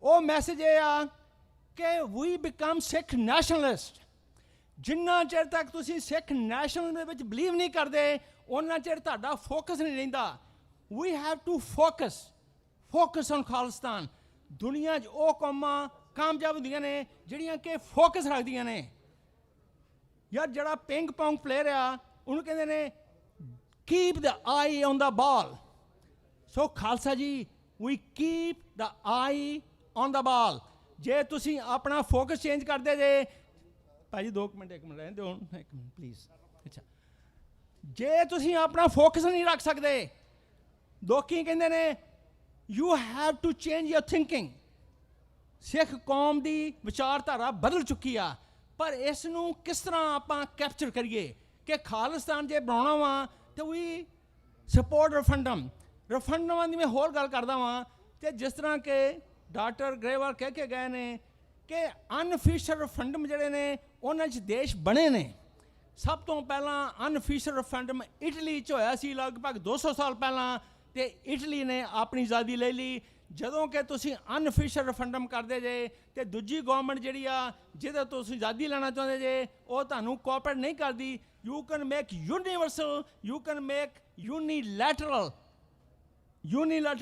ਉਹ ਮੈਸੇਜ ਇਹ ਆ ਕਿ ਵੀ ਬਿਕਮ ਸਿੱਖ ਨੈਸ਼ਨਲਿਸਟ। ਜਿੰਨਾ ਚਿਰ ਤੱਕ ਤੁਸੀਂ ਸਿੱਖ ਨੈਸ਼ਨਲ ਦੇ ਵਿੱਚ ਬਲੀਵ ਨਹੀਂ ਕਰਦੇ ਉਹਨਾਂ ਚਿਰ ਤੁਹਾਡਾ ਫੋਕਸ ਨਹੀਂ ਰਹਿੰਦਾ। We have to focus on Khalistan. ਦੁਨੀਆ 'ਚ ਉਹ ਕੌਮਾਂ ਕਾਮਯਾਬ ਹੁੰਦੀਆਂ ਨੇ ਜਿਹੜੀਆਂ ਕਿ ਫੋਕਸ ਰੱਖਦੀਆਂ ਨੇ। ਯਾਰ ਜਿਹੜਾ ਪਿੰਗ ਪੌਂਗ ਪਲੇਅਰ ਆ ਉਹਨੂੰ ਕਹਿੰਦੇ ਨੇ keep the eye on the ball. So Khalsa ji we keep the eye on the ਬਾਲ। ਜੇ ਤੁਸੀਂ ਆਪਣਾ ਫੋਕਸ ਚੇਂਜ ਕਰਦੇ ਜੇ, ਭਾਜੀ 2 ਮਿੰਟ ਰਹਿਣ ਦਿਓ, 1 ਮਿੰਟ ਪਲੀਜ਼। ਅੱਛਾ, ਜੇ ਤੁਸੀਂ ਆਪਣਾ ਫੋਕਸ ਨਹੀਂ ਰੱਖ ਸਕਦੇ, ਲੋਕੀ ਕਹਿੰਦੇ ਨੇ you have to change your thinking. ਸਿੱਖ ਕੌਮ ਦੀ ਵਿਚਾਰਧਾਰਾ ਬਦਲ ਚੁੱਕੀ ਆ, ਪਰ ਇਸ ਨੂੰ ਕਿਸ ਤਰ੍ਹਾਂ ਆਪਾਂ ਕੈਪਚਰ ਕਰੀਏ ਕਿ ਖਾਲਿਸਤਾਨ ਜੇ ਬਣਾਉਣਾ ਵਾ ਤਾਂ ਵੀ ਸਪੋਰਟ ਰੈਫਰੈਂਡਮਾਂ ਦੀ ਮੈਂ ਹੋਰ ਗੱਲ ਕਰਦਾ ਵਾਂ। ਤੇ ਜਿਸ ਤਰ੍ਹਾਂ ਕਿ ਡਾਕਟਰ ਗਰੇਵਾਲ ਕਹਿ ਕੇ ਗਏ ਨੇ ਕਿ ਅਨਅਫੀਸ਼ੀਅਲ ਰੈਫਰੈਂਡਮ ਜਿਹੜੇ ਨੇ ਉਹਨਾਂ 'ਚ ਦੇਸ਼ ਬਣੇ ਨੇ। ਸਭ ਤੋਂ ਪਹਿਲਾਂ ਅਨਅਫੀਸ਼ੀਅਲ ਰੈਫਰੈਂਡਮ ਇਟਲੀ 'ਚ ਹੋਇਆ ਸੀ ਲਗਭਗ 200 ਸਾਲ ਪਹਿਲਾਂ, ਤੇ ਇਟਲੀ ਨੇ ਆਪਣੀ ਆਜ਼ਾਦੀ ਲੈ ਲਈ। ਜਦੋਂ ਕਿ ਤੁਸੀਂ ਅਨਅਫੀਸ਼ੀਅਲ ਰੈਫਰੈਂਡਮ ਕਰਦੇ ਜੇ ਤੇ ਦੂਜੀ ਗਵਰਨਮੈਂਟ ਜਿਹੜੀ ਆ ਜਿਹਦੇ ਤੋਂ ਤੁਸੀਂ ਆਜ਼ਾਦੀ ਲੈਣਾ ਚਾਹੁੰਦੇ ਜੇ ਉਹ ਤੁਹਾਨੂੰ ਕੋਆਪਰੇਟ ਨਹੀਂ ਕਰਦੀ। You can make universal, you can make unilateral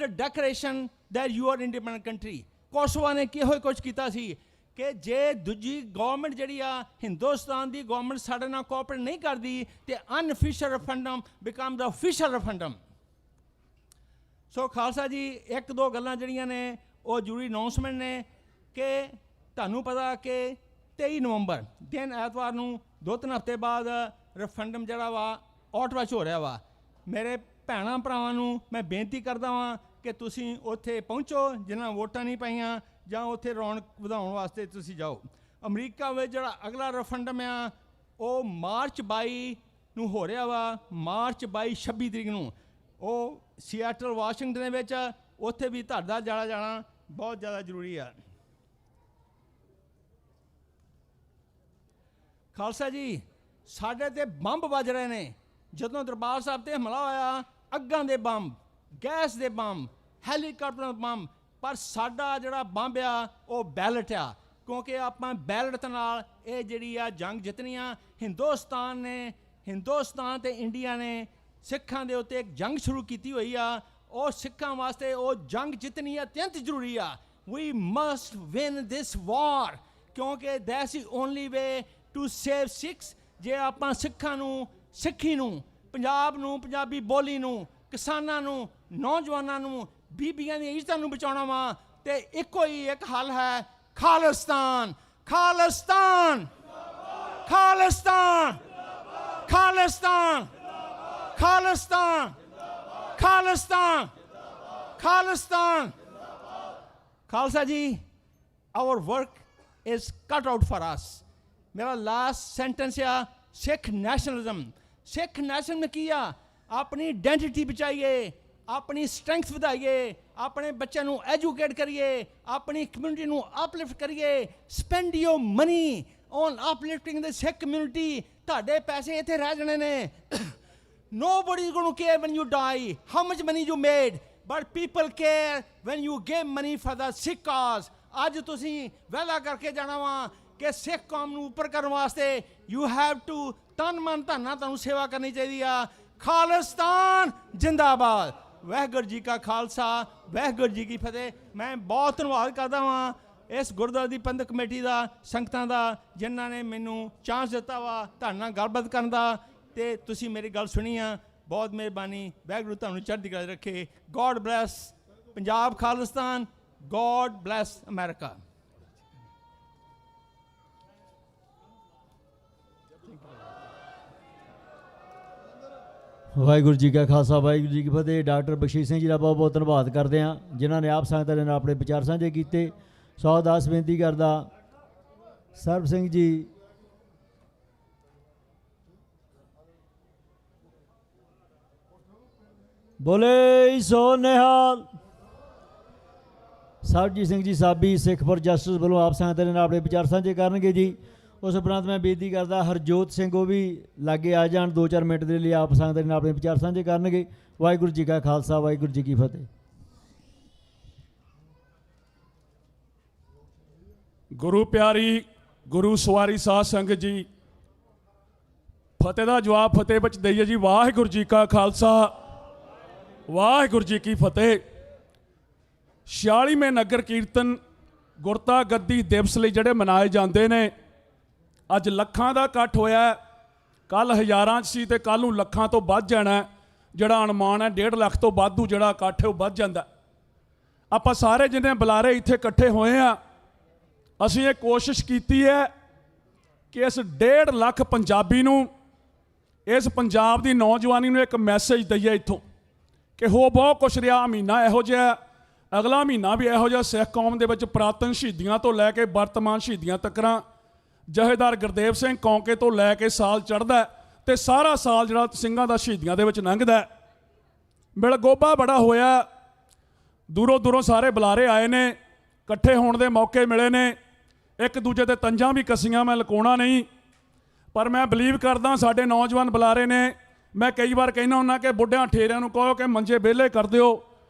declaration that you are independent country. Kosovo ਨੇ ਕਿਹੋ ਕੁਝ ਕੀਤਾ ਸੀ ਕਿ ਜੇ ਦੂਜੀ ਗਵਰਨਮੈਂਟ ਜਿਹੜੀ ਆ ਹਿੰਦੁਸਤਾਨ ਦੀ ਗਵਰਨਮੈਂਟ ਸਾਡੇ ਨਾਲ ਕੋਆਪਰੇਟ ਨਹੀਂ ਕਰਦੀ ਤੇ ਅਨਅਫੀਸ਼ੀਅਲ ਰੈਫਰੈਂਡਮ ਬਿਕਮ ਦਾ ਅਫੀਸ਼ੀਅਲ ਰੈਫਰੈਂਡਮ। ਸੋ ਖਾਲਸਾ ਜੀ 1-2 ਗੱਲਾਂ ਜਿਹੜੀਆਂ ਨੇ ਉਹ ਜ਼ਰੂਰੀ ਅਨਾਉਂਸਮੈਂਟ ਨੇ ਕਿ ਤੁਹਾਨੂੰ ਪਤਾ ਕਿ 23 ਨਵੰਬਰ ਦਿਨ ਐਤਵਾਰ ਨੂੰ 2-3 ਹਫ਼ਤੇ ਬਾਅਦ ਰੈਫਰੈਂਡਮ ਜਿਹੜਾ ਵਾ ਓਟਵਾ 'ਚ ਹੋ ਰਿਹਾ ਵਾ। ਮੇਰੇ ਭੈਣਾਂ ਭਰਾਵਾਂ ਨੂੰ ਮੈਂ ਬੇਨਤੀ ਕਰਦਾ ਵਾਂ ਕਿ ਤੁਸੀਂ ਉੱਥੇ ਪਹੁੰਚੋ ਜਿਨ੍ਹਾਂ ਵੋਟਾਂ ਨਹੀਂ ਪਾਈਆਂ, ਜਾਂ ਉੱਥੇ ਰੌਣਕ ਵਧਾਉਣ ਵਾਸਤੇ ਤੁਸੀਂ ਜਾਓ। ਅਮਰੀਕਾ ਵਿੱਚ ਜਿਹੜਾ ਅਗਲਾ ਰੈਫਰੈਂਡਮ ਆ ਉਹ ਮਾਰਚ 22 ਨੂੰ ਹੋ ਰਿਹਾ ਵਾ, ਮਾਰਚ 22-26 ਤਰੀਕ ਨੂੰ। ਉਹ ਸੀਐਟਲ ਵਾਸ਼ਿੰਗਟਨ ਦੇ ਵਿੱਚ, ਉੱਥੇ ਵੀ ਤੁਹਾਡਾ ਜਾਣਾ ਬਹੁਤ ਜ਼ਿਆਦਾ ਜ਼ਰੂਰੀ ਆ। ਖਾਲਸਾ ਜੀ ਸਾਡੇ ਤੇ ਬੰਬ ਵੱਜ ਰਹੇ ਨੇ। ਜਦੋਂ ਦਰਬਾਰ ਸਾਹਿਬ ਤੇ ਹਮਲਾ ਹੋਇਆ, ਅੱਗਾਂ ਦੇ ਬੰਬ, ਗੈਸ ਦੇ ਬੰਬ, ਹੈਲੀਕਾਪਟਰ ਬੰਬ, ਪਰ ਸਾਡਾ ਜਿਹੜਾ ਬੰਬ ਆ ਉਹ ਬੈਲਟ ਆ। ਕਿਉਂਕਿ ਆਪਾਂ ਬੈਲਟ ਨਾਲ ਇਹ ਜਿਹੜੀ ਆ ਜੰਗ ਜਿੱਤਣੀ ਆ। ਹਿੰਦੁਸਤਾਨ ਤੇ ਇੰਡੀਆ ਨੇ ਸਿੱਖਾਂ ਦੇ ਉੱਤੇ ਇੱਕ ਜੰਗ ਸ਼ੁਰੂ ਕੀਤੀ ਹੋਈ ਆ। ਉਹ ਸਿੱਖਾਂ ਵਾਸਤੇ ਉਹ ਜੰਗ ਜਿੱਤਣੀ ਅਤਿਅੰਤ ਜ਼ਰੂਰੀ ਆ। ਵੀ ਮਸਟ ਵਿਨ ਦਿਸ ਵਾਰ, ਕਿਉਂਕਿ that's the only way to save Sikhs. ਜੇ ਆਪਾਂ ਸਿੱਖਾਂ ਨੂੰ, ਸਿੱਖੀ ਨੂੰ, ਪੰਜਾਬ ਨੂੰ, ਪੰਜਾਬੀ ਬੋਲੀ ਨੂੰ, ਕਿਸਾਨਾਂ ਨੂੰ, ਨੌਜਵਾਨਾਂ ਨੂੰ, ਬੀਬੀਆਂ ਦੀਆਂ ਇੱਜ਼ਤਾਂ ਨੂੰ ਬਚਾਉਣਾ ਵਾ, ਤੇ ਇੱਕੋ ਹੀ ਇੱਕ ਹੱਲ ਹੈ, ਖਾਲਿਸਤਾਨ। ਖਾਲਿਸਤਾਨ, ਖਾਲਿਸਤਾਨ, ਖਾਲਿਸਤਾਨ, ਖਾਲਿਸਤਾਨ, ਖਾਲਿਸਤਾਨ, ਖਾਲਿਸਤਾਨ। ਖਾਲਸਾ ਜੀ our work is cut out for us। ਮੇਰਾ ਲਾਸਟ ਸੈਂਟੈਂਸ ਆ ਸਿੱਖ ਨੈਸ਼ਨਲਿਜ਼ਮ। ਸਿੱਖ ਨੈਸ਼ਨਲ ਕੀ ਆ? ਆਪਣੀ ਆਇਡੈਂਟੀਟੀ ਬਚਾਈਏ, ਆਪਣੀ ਸਟਰੈਂਥ ਵਧਾਈਏ, ਆਪਣੇ ਬੱਚਿਆਂ ਨੂੰ ਐਜੂਕੇਟ ਕਰੀਏ, ਆਪਣੀ ਕਮਿਊਨਿਟੀ ਨੂੰ ਅਪਲਿਫਟ ਕਰੀਏ। Spend your money on uplifting the Sikh community. ਤੁਹਾਡੇ ਪੈਸੇ ਇੱਥੇ ਰਹਿ ਜਾਣੇ ਨੇ। Nobody is going to care when you die how much money you made, but people care when you give money for the Sikh cause। ਅੱਜ ਤੁਸੀਂ ਵਾਅਦਾ ਕਰਕੇ ਜਾਣਾ ਵਾ ਕਿ ਸਿੱਖ ਕੌਮ ਨੂੰ ਉੱਪਰ ਕਰਨ ਵਾਸਤੇ you have to ਤਨ ਮਨ ਧਨ ਨਾਲ ਤੁਹਾਨੂੰ ਸੇਵਾ ਕਰਨੀ ਚਾਹੀਦੀ ਆ। ਖਾਲਿਸਤਾਨ ਜਿੰਦਾਬਾਦ। ਵਾਹਿਗੁਰੂ ਜੀ ਕਾ ਖਾਲਸਾ, ਵਾਹਿਗੁਰੂ ਜੀ ਕੀ ਫਤਿਹ। ਮੈਂ ਬਹੁਤ ਧੰਨਵਾਦ ਕਰਦਾ ਹਾਂ ਇਸ ਗੁਰਦੁਆਰੇ ਦੀ ਪੰਥਕ ਕਮੇਟੀ ਦਾ, ਸੰਗਤਾਂ ਦਾ, ਜਿਨ੍ਹਾਂ ਨੇ ਮੈਨੂੰ ਚਾਂਸ ਦਿੱਤਾ ਵਾ ਤੁਹਾਡੇ ਨਾਲ ਗੱਲਬਾਤ ਕਰਨ ਦਾ, ਤੇ ਤੁਸੀਂ ਮੇਰੀ ਗੱਲ ਸੁਣੀ ਆ। ਬਹੁਤ ਮਿਹਰਬਾਨੀ। ਵਾਹਿਗੁਰੂ ਤੁਹਾਨੂੰ ਚੜ੍ਹਦੀ ਕਲਾ ਰੱਖੇ। God bless Punjab Khalistan, God bless America. Waheguru ji ਕਾ ਖਾਲਸਾ, ਵਾਹਿਗੁਰੂ ਜੀ ਕੀ ਫਤਿਹ। ਡਾਕਟਰ ਬਖਸ਼ੀਸ਼ ਸਿੰਘ ਜੀ ਦਾ ਬਹੁਤ ਬਹੁਤ ਧੰਨਵਾਦ ਕਰਦੇ ਹਾਂ, ਜਿਨ੍ਹਾਂ ਨੇ ਆਪ ਸੰਗਤਾਂ ਦੇ ਨਾਲ ਆਪਣੇ ਵਿਚਾਰ ਸਾਂਝੇ ਕੀਤੇ। ਸੌ ਦਾਸ ਬੇਨਤੀ ਕਰਦਾ ਸਰਬ ਸਿੰਘ ਜੀ, ਬੋਲੇ ਸੋ ਨਿਹਾਲ। ਸਰਬਜੀਤ ਸਿੰਘ ਜੀ ਸਾਬੀ ਸਿੱਖ ਫॉर ਜਸਟਿਸ ਵੱਲੋਂ ਆਪ ਸੰਗਤਾਂ ਦੇ ਨਾਲ ਆਪਣੇ ਵਿਚਾਰ ਸਾਂਝੇ ਕਰਨਗੇ ਜੀ। ਉਸ ਉਪਰੰਤ ਮੈਂ ਬੇਨਤੀ ਕਰਦਾ ਹਰਜੋਤ ਸਿੰਘ ਉਹ ਵੀ ਲਾਗੇ ਆ ਜਾਣ, 2-4 ਮਿੰਟ ਦੇ ਲਈ ਆਪ ਸੰਗਤਾਂ ਦੇ ਨਾਲ ਆਪਣੇ ਵਿਚਾਰ ਸਾਂਝੇ ਕਰਨਗੇ। ਵਾਹਿਗੁਰੂ ਜੀ ਕਾ ਖਾਲਸਾ, ਵਾਹਿਗੁਰੂ ਜੀ ਕੀ ਫਤਿਹ। ਗੁਰੂ ਪਿਆਰੀ ਗੁਰੂ ਸਵਾਰੀ ਸਾਧ ਸੰਗਤ ਜੀ, ਫਤਿਹ ਦਾ ਜਵਾਬ ਫਤਿਹ ਵਿੱਚ ਦਈਏ ਜੀ। ਵਾਹਿਗੁਰੂ ਜੀ ਕਾ ਖਾਲਸਾ, ਵਾਹਿਗੁਰੂ ਜੀ ਕੀ ਫਤਿਹ। 46ਵੇਂ ਨਗਰ ਕੀਰਤਨ ਗੁਰਤਾ ਗੱਦੀ ਦਿਵਸ ਲਈ ਜਿਹੜੇ ਮਨਾਏ ਜਾਂਦੇ ਨੇ, ਅੱਜ ਲੱਖਾਂ ਦਾ ਇਕੱਠ ਹੋਇਆ। ਕੱਲ ਹਜ਼ਾਰਾਂ 'ਚ ਸੀ ਤੇ ਕੱਲ ਨੂੰ ਲੱਖਾਂ ਤੋਂ ਵੱਧ ਜਾਣਾ। ਜਿਹੜਾ ਅਨੁਮਾਨ ਹੈ 1.5 ਲੱਖ ਤੋਂ ਵਾਧੂ ਜਿਹੜਾ ਇਕੱਠ ਹੈ ਉਹ ਵੱਧ ਜਾਂਦਾ। ਆਪਾਂ ਸਾਰੇ ਜਿੰਨੇ ਬੁਲਾਰੇ ਇੱਥੇ ਇਕੱਠੇ ਹੋਏ ਆ, ਅਸੀਂ ਇਹ ਕੋਸ਼ਿਸ਼ ਕੀਤੀ ਹੈ ਕਿ ਇਸ 1.5 ਲੱਖ ਪੰਜਾਬੀ ਨੂੰ, ਇਸ ਪੰਜਾਬ ਦੀ ਨੌਜਵਾਨੀ ਨੂੰ ਇੱਕ ਮੈਸੇਜ ਦਈਏ ਇੱਥੋਂ ਕਿ ਹੋ ਬਹੁਤ ਕੁਛ ਰਿਹਾ। ਮਹੀਨਾ ਇਹੋ ਜਿਹਾ, ਅਗਲਾ ਮਹੀਨਾ ਵੀ ਇਹੋ ਜਿਹਾ ਸਿੱਖ ਕੌਮ ਦੇ ਵਿੱਚ ਪੁਰਾਤਨ ਸ਼ਹੀਦੀਆਂ ਤੋਂ ਲੈ ਕੇ ਵਰਤਮਾਨ ਸ਼ਹੀਦੀਆਂ ਤੱਕਰਾਂ, ਜਥੇਦਾਰ ਗੁਰਦੇਵ ਸਿੰਘ ਕੌਂਕੇ ਤੋਂ ਲੈ ਕੇ ਸਾਲ ਚੜ੍ਹਦਾ ਤੇ ਸਾਰਾ ਸਾਲ ਜਿਹੜਾ ਸਿੰਘਾਂ ਦਾ ਸ਼ਹੀਦੀਆਂ ਦੇ ਵਿੱਚ ਲੰਘਦਾ। ਮਿਲਗੋਭਾ ਬੜਾ ਹੋਇਆ, ਦੂਰੋਂ ਦੂਰੋਂ ਸਾਰੇ ਬੁਲਾਰੇ ਆਏ ਨੇ, ਇਕੱਠੇ ਹੋਣ ਦੇ ਮੌਕੇ ਮਿਲੇ ਨੇ। ਇੱਕ ਦੂਜੇ ਤੇ ਤੰਜਾਂ ਵੀ ਕੱਸੀਆਂ, ਮੈਂ ਲੁਕਾਉਣਾ ਨਹੀਂ, ਪਰ ਮੈਂ ਬਲੀਵ ਕਰਦਾ ਸਾਡੇ ਨੌਜਵਾਨ ਬੁਲਾਰੇ ਨੇ। ਮੈਂ ਕਈ ਵਾਰ ਕਹਿੰਦਾ ਹੁੰਦਾ ਕਿ ਬੁੱਢਿਆਂ ਠੇਰਿਆਂ ਨੂੰ ਕਹੋ ਕਿ ਮੰਜੇ ਵਿਹਲੇ ਕਰ ਦਿਓ,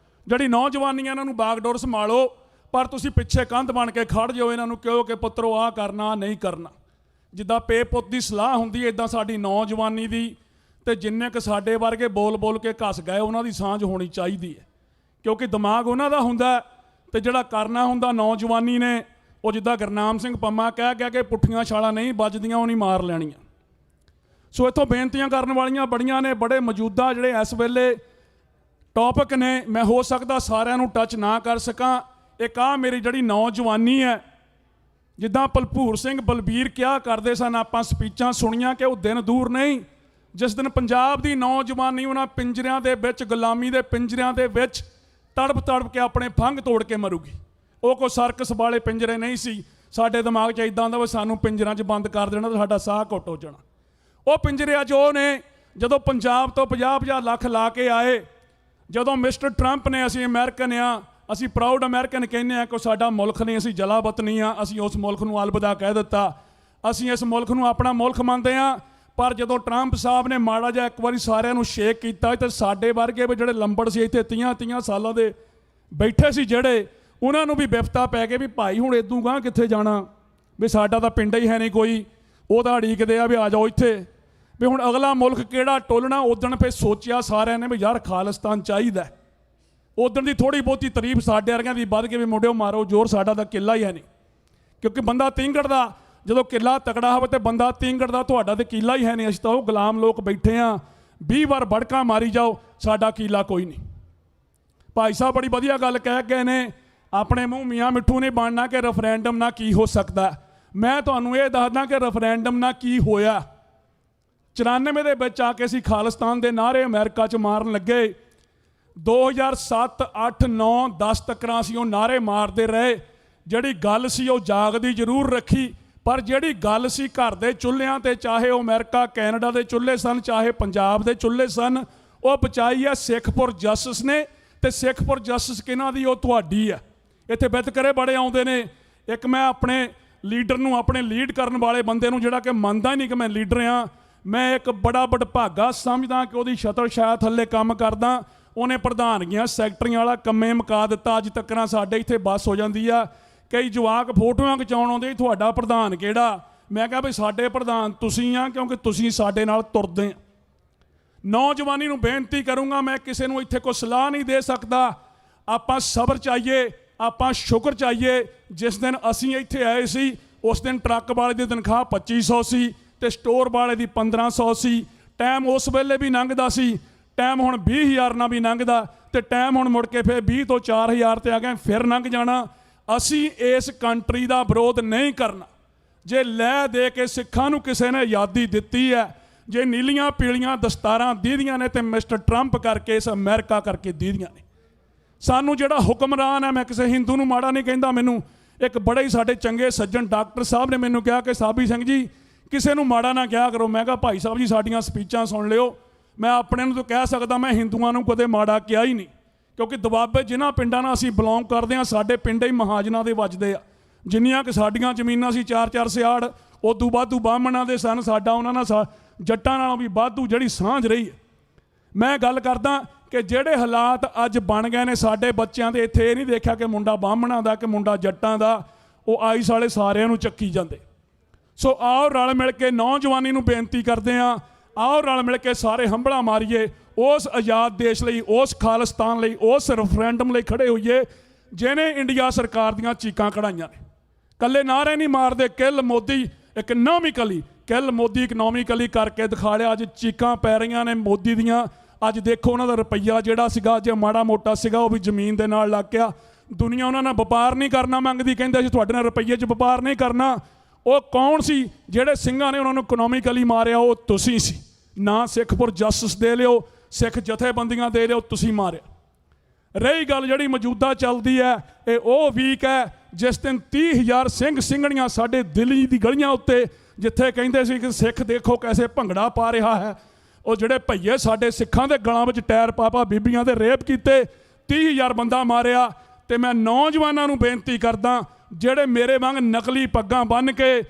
ਜਿਹੜੀ ਨੌਜਵਾਨੀਆਂ ਇਹਨਾਂ ਨੂੰ ਬਾਗਡੋਰ ਸੰਭਾਲੋ, ਪਰ ਤੁਸੀਂ ਪਿੱਛੇ ਕੰਧ ਬਣ ਕੇ ਖੜ ਜਾਓ। ਇਹਨਾਂ ਨੂੰ ਕਹੋ ਕਿ ਪੁੱਤਰੋ ਆਹ ਕਰਨਾ ਨਹੀਂ ਕਰਨਾ। ਜਿੱਦਾਂ ਪੇ ਪੁੱਤ ਦੀ ਸਲਾਹ ਹੁੰਦੀ ਹੈ, ਇੱਦਾਂ ਸਾਡੀ ਨੌਜਵਾਨੀ ਦੀ, ਤੇ ਜਿੰਨੇ ਕੁ ਸਾਡੇ ਵਰਗੇ ਬੋਲ ਬੋਲ ਕੇ ਘਸ ਗਏ ਉਹਨਾਂ ਦੀ ਸਾਂਝ ਹੋਣੀ ਚਾਹੀਦੀ ਹੈ, ਕਿਉਂਕਿ ਦਿਮਾਗ ਉਹਨਾਂ ਦਾ ਹੁੰਦਾ ਤੇ ਜਿਹੜਾ ਕਰਨਾ ਹੁੰਦਾ ਨੌਜਵਾਨੀ ਨੇ। ਉਹ ਜਿੱਦਾਂ ਗੁਰਨਾਮ ਸਿੰਘ ਪੰਮਾ ਕਹਿ ਕੇ ਪੁੱਠੀਆਂ ਛਾਲਾਂ ਨਹੀਂ ਵੱਜਦੀਆਂ, ਉਹ ਨਹੀਂ ਮਾਰ ਲੈਣੀਆਂ। ਸੋ ਇੱਥੋਂ ਬੇਨਤੀਆਂ ਕਰਨ ਵਾਲੀਆਂ ਬੜੀਆਂ ਨੇ, ਬੜੇ ਮੌਜੂਦਾ ਜਿਹੜੇ ਇਸ ਵੇਲੇ ਟੌਪਿਕ ਨੇ। ਮੈਂ ਹੋ ਸਕਦਾ ਸਾਰਿਆਂ ਨੂੰ ਟੱਚ ਨਾ ਕਰ ਸਕਾਂ। ਇੱਕ ਆ ਮੇਰੀ ਜਿਹੜੀ ਨੌਜਵਾਨੀ ਹੈ, ਜਿੱਦਾਂ ਭਲਪੂਰ ਸਿੰਘ ਬਲਬੀਰ ਕਿਹਾ ਕਰਦੇ ਸਨ, ਆਪਾਂ ਸਪੀਚਾਂ ਸੁਣੀਆਂ ਕਿ ਉਹ ਦਿਨ ਦੂਰ ਨਹੀਂ ਜਿਸ ਦਿਨ ਪੰਜਾਬ ਦੀ ਨੌਜਵਾਨੀ ਉਹਨਾਂ ਪਿੰਜਰਿਆਂ ਦੇ ਵਿੱਚ, ਗੁਲਾਮੀ ਦੇ ਪਿੰਜਰਿਆਂ ਦੇ ਵਿੱਚ ਤੜਪ ਤੜਪ ਕੇ ਆਪਣੇ ਫੰਗ ਤੋੜ ਕੇ ਮਰੂਗੀ। ਉਹ ਕੋਈ ਸਰਕਸ ਵਾਲੇ ਪਿੰਜਰੇ ਨਹੀਂ ਸੀ। ਸਾਡੇ ਦਿਮਾਗ 'ਚ ਇਦਾਂ ਦਾ ਵੀ ਸਾਨੂੰ ਪਿੰਜਰਾਂ 'ਚ ਬੰਦ ਕਰ ਦੇਣਾ ਤਾਂ ਸਾਡਾ ਸਾਹ ਘੁੱਟ ਹੋ ਜਾਣਾ। ਉਹ ਪਿੰਜਰੇ ਅੱਜ ਉਹ ਨੇ ਜਦੋਂ ਪੰਜਾਬ ਤੋਂ 50-50 ਲੱਖ ਲਾ ਕੇ ਆਏ। ਜਦੋਂ ਮਿਸਟਰ ਟਰੰਪ ਨੇ ਅਸੀਂ ਅਮਰੀਕਨ ਆ, ਅਸੀਂ ਪ੍ਰਾਊਡ ਅਮਰੀਕਨ ਕਹਿੰਦੇ ਆ ਕਿ ਸਾਡਾ ਮੁਲਕ ਨਹੀਂ, ਅਸੀਂ ਜਲਾਵਤ ਨਹੀਂ ਆ, ਅਸੀਂ ਉਸ ਮੁਲਕ ਨੂੰ ਅਲਵਿਦਾ ਕਹਿ ਦਿੱਤਾ। ਅਸੀਂ ਇਸ ਮੁਲਕ ਨੂੰ ਆਪਣਾ ਮੁਲਕ ਮੰਨਦੇ ਆ। ਪਰ ਜਦੋਂ ਟਰੰਪ ਸਾਹਿਬ ਨੇ ਮਾੜਾ ਜਿਹਾ ਇੱਕ ਵਾਰੀ ਸਾਰਿਆਂ ਨੂੰ ਸ਼ੇਕ ਕੀਤਾ ਤੇ ਸਾਡੇ ਵਰਗੇ ਵੀ ਜਿਹੜੇ ਲੰਬੜ ਸੀ ਇੱਥੇ 30 ਸਾਲਾਂ ਦੇ ਬੈਠੇ ਸੀ, ਜਿਹੜੇ ਉਹਨਾਂ ਨੂੰ ਵੀ ਬਿਫਤਾ ਪੈ ਗਏ ਵੀ ਭਾਈ ਹੁਣ ਇਦੋਂ ਗਾਂ ਕਿੱਥੇ ਜਾਣਾ, ਵੀ ਸਾਡਾ ਤਾਂ ਪਿੰਡ ਹੀ ਹੈ ਨਹੀਂ ਕੋਈ। ਉਹ ਤਾਂ ਉਡੀਕਦੇ ਆ ਵੀ ਆ ਜਾਓ ਇੱਥੇ, ਵੀ ਹੁਣ ਅਗਲਾ ਮੁਲਕ ਕਿਹੜਾ ਟੋਲਣਾ। ਉਦਣ ਫਿਰ ਸੋਚਿਆ ਸਾਰਿਆਂ ਨੇ ਵੀ ਯਾਰ ਖਾਲਿਸਤਾਨ ਚਾਹੀਦਾ। ਉਦਣ ਦੀ ਥੋੜ੍ਹੀ ਬਹੁਤੀ ਤਾਰੀਫ ਸਾਡੇ ਵਰਗਿਆਂ ਦੀ ਵੱਧ ਕੇ ਵੀ ਮੁੰਡਿਓ ਮਾਰੋ ਜ਼ੋਰ, ਸਾਡਾ ਤਾਂ ਕਿੱਲਾ ਹੀ ਹੈ ਨਹੀਂ। ਕਿਉਂਕਿ ਬੰਦਾ ਤਿੰਗੜਦਾ, ਜਦੋਂ ਕਿੱਲਾ ਤਕੜਾ ਹੋਵੇ ਤੇ ਬੰਦਾ ਤਿੰਗੜਦਾ, ਤੁਹਾਡਾ ਤਾਂ ਕਿੱਲਾ ਹੀ ਹੈ ਨਹੀਂ। ਅਸੀਂ ਤਾਂ ਉਹ ਗੁਲਾਮ ਲੋਕ ਬੈਠੇ ਹਾਂ, 20 ਵਾਰ ਬੜਕਾਂ ਮਾਰੀ ਜਾਓ, ਸਾਡਾ ਕਿੱਲਾ ਕੋਈ ਨਹੀਂ। ਭਾਈ ਸਾਹਿਬ ਬੜੀ ਵਧੀਆ ਗੱਲ ਕਹਿ ਗਏ ਨੇ, ਆਪਣੇ ਮੂੰਹ ਮੀਆਂ ਮਿੱਠੂ ਨੇ ਬਣਨਾ ਕਿ ਰੈਫਰੈਂਡਮ ਨਾਲ ਕੀ ਹੋ ਸਕਦਾ। ਮੈਂ ਤੁਹਾਨੂੰ ਇਹ ਦੱਸਦਾ ਕਿ ਰੈਫਰੈਂਡਮ ਨਾਲ ਕੀ ਹੋਇਆ। 94 ਦੇ ਵਿੱਚ ਆ ਕੇ ਅਸੀਂ ਖਾਲਿਸਤਾਨ ਦੇ ਨਾਅਰੇ ਅਮਰੀਕਾ 'ਚ ਮਾਰਨ ਲੱਗੇ। 2007, 8, 9, 10 ਤੱਕ ਅਸੀਂ ਉਹ ਨਾਅਰੇ ਮਾਰਦੇ ਰਹੇ। ਜਿਹੜੀ ਗੱਲ ਸੀ ਉਹ ਜਾਗਦੀ ਜ਼ਰੂਰ ਰੱਖੀ, ਪਰ ਜਿਹੜੀ ਗੱਲ ਸੀ ਘਰ ਦੇ ਚੁੱਲ੍ਹਿਆਂ ਤੇ, ਚਾਹੇ ਉਹ ਅਮਰੀਕਾ ਕੈਨੇਡਾ ਦੇ ਚੁੱਲ੍ਹੇ ਸਨ, ਚਾਹੇ ਪੰਜਾਬ ਦੇ ਚੁੱਲ੍ਹੇ ਸਨ, ਉਹ ਪਹੁੰਚਾਈ ਹੈ ਸਿੱਖ ਫॉर ਜਸਟਿਸ ਨੇ। ਤੇ ਸਿੱਖ ਫॉर ਜਸਟਿਸ ਕਿਹਨਾਂ ਦੀ? ਉਹ ਤੁਹਾਡੀ ਹੈ। ਇੱਥੇ ਵਿਤਕਰੇ ਬੜੇ ਆਉਂਦੇ ਨੇ। ਇੱਕ ਮੈਂ ਆਪਣੇ ਲੀਡਰ ਨੂੰ, ਆਪਣੇ ਲੀਡ ਕਰਨ ਵਾਲੇ ਬੰਦੇ ਨੂੰ, ਜਿਹੜਾ ਕਿ ਮੰਨਦਾ ਹੀ ਨਹੀਂ ਕਿ ਮੈਂ ਲੀਡਰ ਹਾਂ, ਮੈਂ ਇੱਕ ਬੜਾ ਵਡਭਾਗਾ ਸਮਝਦਾ ਕਿ ਉਹਦੀ ਛਤਰ ਛਾਇਆ ਥੱਲੇ ਕੰਮ ਕਰਦਾ। ਉਹਨੇ ਪ੍ਰਧਾਨਗੀਆਂ ਸੈਕਟਰੀਆਂ ਵਾਲਾ ਕੰਮੇ ਮੁਕਾ ਦਿੱਤਾ। ਅੱਜ ਤੱਕ ਸਾਡੇ ਇੱਥੇ ਬੱਸ ਹੋ ਜਾਂਦੀ ਆ, ਕਈ ਜਵਾਕ ਫੋਟੋਆਂ ਖਿਚਾਉਣ ਆਉਂਦੇ, ਤੁਹਾਡਾ ਪ੍ਰਧਾਨ ਕਿਹੜਾ? ਮੈਂ ਕਿਹਾ ਵੀ ਸਾਡੇ ਪ੍ਰਧਾਨ ਤੁਸੀਂ ਆ, ਕਿਉਂਕਿ ਤੁਸੀਂ ਸਾਡੇ ਨਾਲ ਤੁਰਦੇ ਆ। ਨੌਜਵਾਨੀ ਨੂੰ ਬੇਨਤੀ ਕਰੂੰਗਾ, ਮੈਂ ਕਿਸੇ ਨੂੰ ਇੱਥੇ ਕੋਈ ਸਲਾਹ ਨਹੀਂ ਦੇ ਸਕਦਾ, ਆਪਾਂ ਸਬਰ ਚਾਹੀਏ, ਆਪਾਂ ਸ਼ੁਕਰ ਚਾਹੀਏ। ਜਿਸ ਦਿਨ ਅਸੀਂ ਇੱਥੇ ਆਏ ਸੀ ਉਸ ਦਿਨ ਟਰੱਕ ਵਾਲੇ ਦੀ ਤਨਖਾਹ 2500 ਸੀ ਤੇ ਸਟੋਰ ਵਾਲੇ ਦੀ 1500 ਸੀ। ਟਾਈਮ ਉਸ ਵੇਲੇ ਵੀ ਲੰਘਦਾ ਸੀ, ਟਾਈਮ ਹੁਣ 20,000 ਨਾਲ ਵੀ ਲੰਘਦਾ, ਤੇ ਟਾਈਮ ਹੁਣ ਮੁੜ ਕੇ ਫਿਰ 20 ਤੋਂ 4,000 ਤੇ ਆ ਗਏ, ਫਿਰ ਲੰਘ ਜਾਣਾ। ਅਸੀਂ ਇਸ ਕੰਟਰੀ ਦਾ ਵਿਰੋਧ ਨਹੀਂ ਕਰਨਾ। ਜੇ ਲੈ ਦੇ ਕੇ ਸਿੱਖਾਂ ਨੂੰ ਕਿਸੇ ਨੇ ਆਜ਼ਾਦੀ ਦਿੱਤੀ ਹੈ, ਜੇ ਨੀਲੀਆਂ ਪੀਲੀਆਂ ਦਸਤਾਰਾਂ ਦੀਦੀਆਂ ਨੇ ਤੇ ਮਿਸਟਰ ਟਰੰਪ ਕਰਕੇ, ਇਸ ਅਮਰੀਕਾ ਕਰਕੇ ਦੀਦੀਆਂ ਨੇ। ਸਾਨੂੰ ਜਿਹੜਾ ਹੁਕਮਰਾਨ ਹੈ, ਮੈਂ ਕਿਸੇ ਹਿੰਦੂ ਨੂੰ ਮਾੜਾ ਨਹੀਂ ਕਹਿੰਦਾ, ਮੈਨੂੰ ਇੱਕ ਬੜੇ ਹੀ ਸਾਡੇ ਚੰਗੇ ਸੱਜਣ ਡਾਕਟਰ ਸਾਹਿਬ ਨੇ ਮੈਨੂੰ ਕਿਹਾ ਕਿ ਸਾਬੀ ਸਿੰਘ ਜੀ ਕਿਸੇ ਨੂੰ ਮਾੜਾ ਨਾ ਕਿਹਾ ਕਰੋ। ਮੈਂ ਕਿਹਾ ਭਾਈ ਸਾਹਿਬ ਜੀ ਸਾਡੀਆਂ ਸਪੀਚਾਂ ਸੁਣ ਲਿਓ, ਮੈਂ ਆਪਣੇ ਨੂੰ ਤਾਂ ਕਹਿ ਸਕਦਾ, ਮੈਂ ਹਿੰਦੂਆਂ ਨੂੰ ਕਦੇ ਮਾੜਾ ਕਿਹਾ ਹੀ ਨਹੀਂ, ਕਿਉਂਕਿ ਦੁਆਬੇ ਜਿਨ੍ਹਾਂ ਪਿੰਡਾਂ ਨਾਲ ਅਸੀਂ ਬਿਲੋਂਗ ਕਰਦੇ ਹਾਂ, ਸਾਡੇ ਪਿੰਡ ਹੀ ਮਹਾਜਨਾਂ ਦੇ ਵੱਜਦੇ ਆ। ਜਿੰਨੀਆਂ ਕਿ ਸਾਡੀਆਂ ਜ਼ਮੀਨਾਂ ਸੀ 4-4 ਸਿਆੜ, ਉਦੋਂ ਵਾਧੂ ਬਾਹਮਣਾਂ ਦੇ ਸਨ, ਸਾਡਾ ਉਹਨਾਂ ਨਾਲ ਜੱਟਾਂ ਨਾਲੋਂ ਵੀ ਵਾਧੂ ਜਿਹੜੀ ਸਾਂਝ ਰਹੀ ਹੈ। ਮੈਂ ਗੱਲ ਕਰਦਾ ਕਿ ਜਿਹੜੇ ਹਾਲਾਤ ਅੱਜ ਬਣ ਗਏ ਨੇ ਸਾਡੇ ਬੱਚਿਆਂ ਦੇ, ਇੱਥੇ ਇਹ ਨਹੀਂ ਦੇਖਿਆ ਕਿ ਮੁੰਡਾ ਬਾਹਮਣਾਂ ਦਾ ਕਿ ਮੁੰਡਾ ਜੱਟਾਂ ਦਾ, ਉਹ ਆਈਸ ਵਾਲੇ ਸਾਰਿਆਂ ਨੂੰ ਚੱਕੀ ਜਾਂਦੇ। ਸੋ ਆਓ ਰਲ ਮਿਲ ਕੇ ਨੌਜਵਾਨੀ ਨੂੰ ਬੇਨਤੀ ਕਰਦੇ ਹਾਂ, ਆਓ ਰਲ ਮਿਲ ਕੇ ਸਾਰੇ ਹੰਭਲਾ ਮਾਰੀਏ, ਉਸ ਆਜ਼ਾਦ ਦੇਸ਼ ਲਈ, ਉਸ ਖਾਲਿਸਤਾਨ ਲਈ, ਉਸ ਰੈਫਰੈਂਡਮ ਲਈ ਖੜੇ ਹੋਈਏ ਜਿਹਨੇ ਇੰਡੀਆ ਸਰਕਾਰ ਦੀਆਂ ਚੀਕਾਂ ਕਢਾਈਆਂ ਨੇ। ਕੱਲੇ ਨਾਅਰੇ ਨਹੀਂ ਮਾਰਦੇ, ਕਿਲ ਮੋਦੀ ਇਕਨੋਮਿਕਲੀ, ਕਿਲ ਮੋਦੀ ਇਕਨੋਮਿਕਲੀ ਕਰਕੇ ਦਿਖਾ ਲਿਆ। ਅੱਜ ਚੀਕਾਂ ਪੈ ਰਹੀਆਂ ਨੇ ਮੋਦੀ ਦੀਆਂ। ਅੱਜ ਦੇਖੋ ਉਹਨਾਂ ਦਾ ਰੁਪਈਆ ਜਿਹੜਾ ਸੀਗਾ, ਜੇ ਮਾੜਾ ਮੋਟਾ ਸੀਗਾ, ਉਹ ਵੀ ਜ਼ਮੀਨ ਦੇ ਨਾਲ ਲੱਗ ਗਿਆ। ਦੁਨੀਆ ਉਹਨਾਂ ਨਾਲ ਵਪਾਰ ਨਹੀਂ ਕਰਨਾ ਮੰਗਦੀ, ਕਹਿੰਦੇ ਅਸੀਂ ਤੁਹਾਡੇ ਨਾਲ ਰੁਪਈਏ 'ਚ ਵਪਾਰ ਨਹੀਂ ਕਰਨਾ। ਉਹ ਕੌਣ ਸੀ ਜਿਹੜੇ ਸਿੰਘਾਂ ਨੇ ਉਹਨਾਂ ਨੂੰ ਇਕਨੋਮਿਕਲੀ ਮਾਰਿਆ? ਉਹ ਤੁਸੀਂ ਸੀ। ਨਾ ਸਿੱਖਪੁਰ ਜਸਟਿਸ ਦੇ ਲਿਓ, ਸਿੱਖ ਜਥੇਬੰਦੀਆਂ ਦੇ ਲਿਓ, ਤੁਸੀਂ ਮਾਰਿਆ। ਰਹੀ ਗੱਲ ਜਿਹੜੀ ਮੌਜੂਦਾ ਚੱਲਦੀ ਹੈ, ਇਹ ਉਹ ਵੀਕ ਹੈ ਜਿਸ ਦਿਨ 30,000 ਸਿੰਘ ਸਿੰਘਣੀਆਂ ਸਾਡੇ ਦਿੱਲੀ ਦੀ ਗਲੀਆਂ ਉੱਤੇ, ਜਿੱਥੇ ਕਹਿੰਦੇ ਸੀ ਕਿ ਸਿੱਖ ਦੇਖੋ ਕੈਸੇ ਭੰਗੜਾ ਪਾ ਰਿਹਾ ਹੈ, ਉਹ ਜਿਹੜੇ ਭਈਏ ਸਾਡੇ ਸਿੱਖਾਂ ਦੇ ਗਲਾਂ ਵਿੱਚ ਟਾਇਰ ਪਾ ਬੀਬੀਆਂ ਦੇ ਰੇਪ ਕੀਤੇ, 30,000 ਬੰਦਾ ਮਾਰਿਆ। ਤੇ ਮੈਂ ਨੌਜਵਾਨਾਂ ਨੂੰ ਬੇਨਤੀ ਕਰਦਾ, ਜਿਹੜੇ ਮੇਰੇ ਵਾਂਗ ਨਕਲੀ ਪੱਗਾਂ ਬੰਨ੍ਹ ਕੇ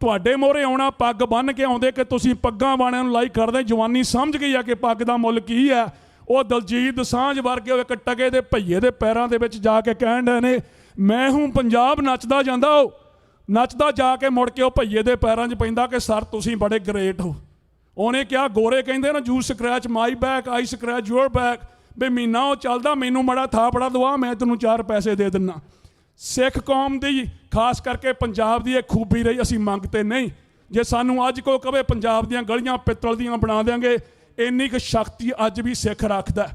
ਤੁਹਾਡੇ ਮੋਹਰੇ ਆਉਣਾ, ਪੱਗ ਬੰਨ੍ਹ ਕੇ ਆਉਂਦੇ ਕਿ ਤੁਸੀਂ ਪੱਗਾਂ ਵਾਲਿਆਂ ਨੂੰ ਲਾਈਕ ਕਰਦੇ, ਜਵਾਨੀ ਸਮਝ ਗਈ ਆ ਕਿ ਪੱਗ ਦਾ ਮੁੱਲ ਕੀ ਹੈ। ਉਹ ਦਲਜੀਤ ਦੋਸਾਂਝ ਵਰਗੇ ਉਹ ਇੱਕ ਟਕੇ ਦੇ ਭਈਏ ਦੇ ਪੈਰਾਂ ਦੇ ਵਿੱਚ ਜਾ ਕੇ ਕਹਿਣ ਡਏ ਨੇ ਮੈਂ ਹੂੰ ਪੰਜਾਬ ਨੱਚਦਾ ਜਾਂਦਾ। ਉਹ ਨੱਚਦਾ ਜਾ ਕੇ ਮੁੜ ਕੇ ਉਹ ਭਈਏ ਦੇ ਪੈਰਾਂ 'ਚ ਪੈਂਦਾ ਕਿ ਸਰ ਤੁਸੀਂ ਬੜੇ ਗ੍ਰੇਟ ਹੋ। ਉਹਨੇ ਕਿਹਾ, ਗੋਰੇ ਕਹਿੰਦੇ ਨਾ you scratch my back I scratch your back, ਵੀ ਮਹੀਨਾ ਉਹ ਚੱਲਦਾ, ਮੈਨੂੰ ਮੜਾ ਥਾਪੜਾ ਦਵਾ, ਮੈਂ ਤੈਨੂੰ 4 ਪੈਸੇ ਦੇ ਦਿੰਦਾ। ਸਿੱਖ ਕੌਮ ਦੀ ਖਾਸ ਕਰਕੇ ਪੰਜਾਬ ਦੀ ਇਹ ਖੂਬੀ ਰਹੀ, ਅਸੀਂ ਮੰਗਤੇ ਨਹੀਂ। ਜੇ ਸਾਨੂੰ ਅੱਜ ਕੋਈ ਕਵੇ ਪੰਜਾਬ ਦੀਆਂ ਗਲੀਆਂ ਪਿੱਤਲ ਦੀਆਂ ਬਣਾ ਦਿਆਂਗੇ, ਇੰਨੀ ਕੁ ਸ਼ਕਤੀ ਅੱਜ ਵੀ ਸਿੱਖ ਰੱਖਦਾ।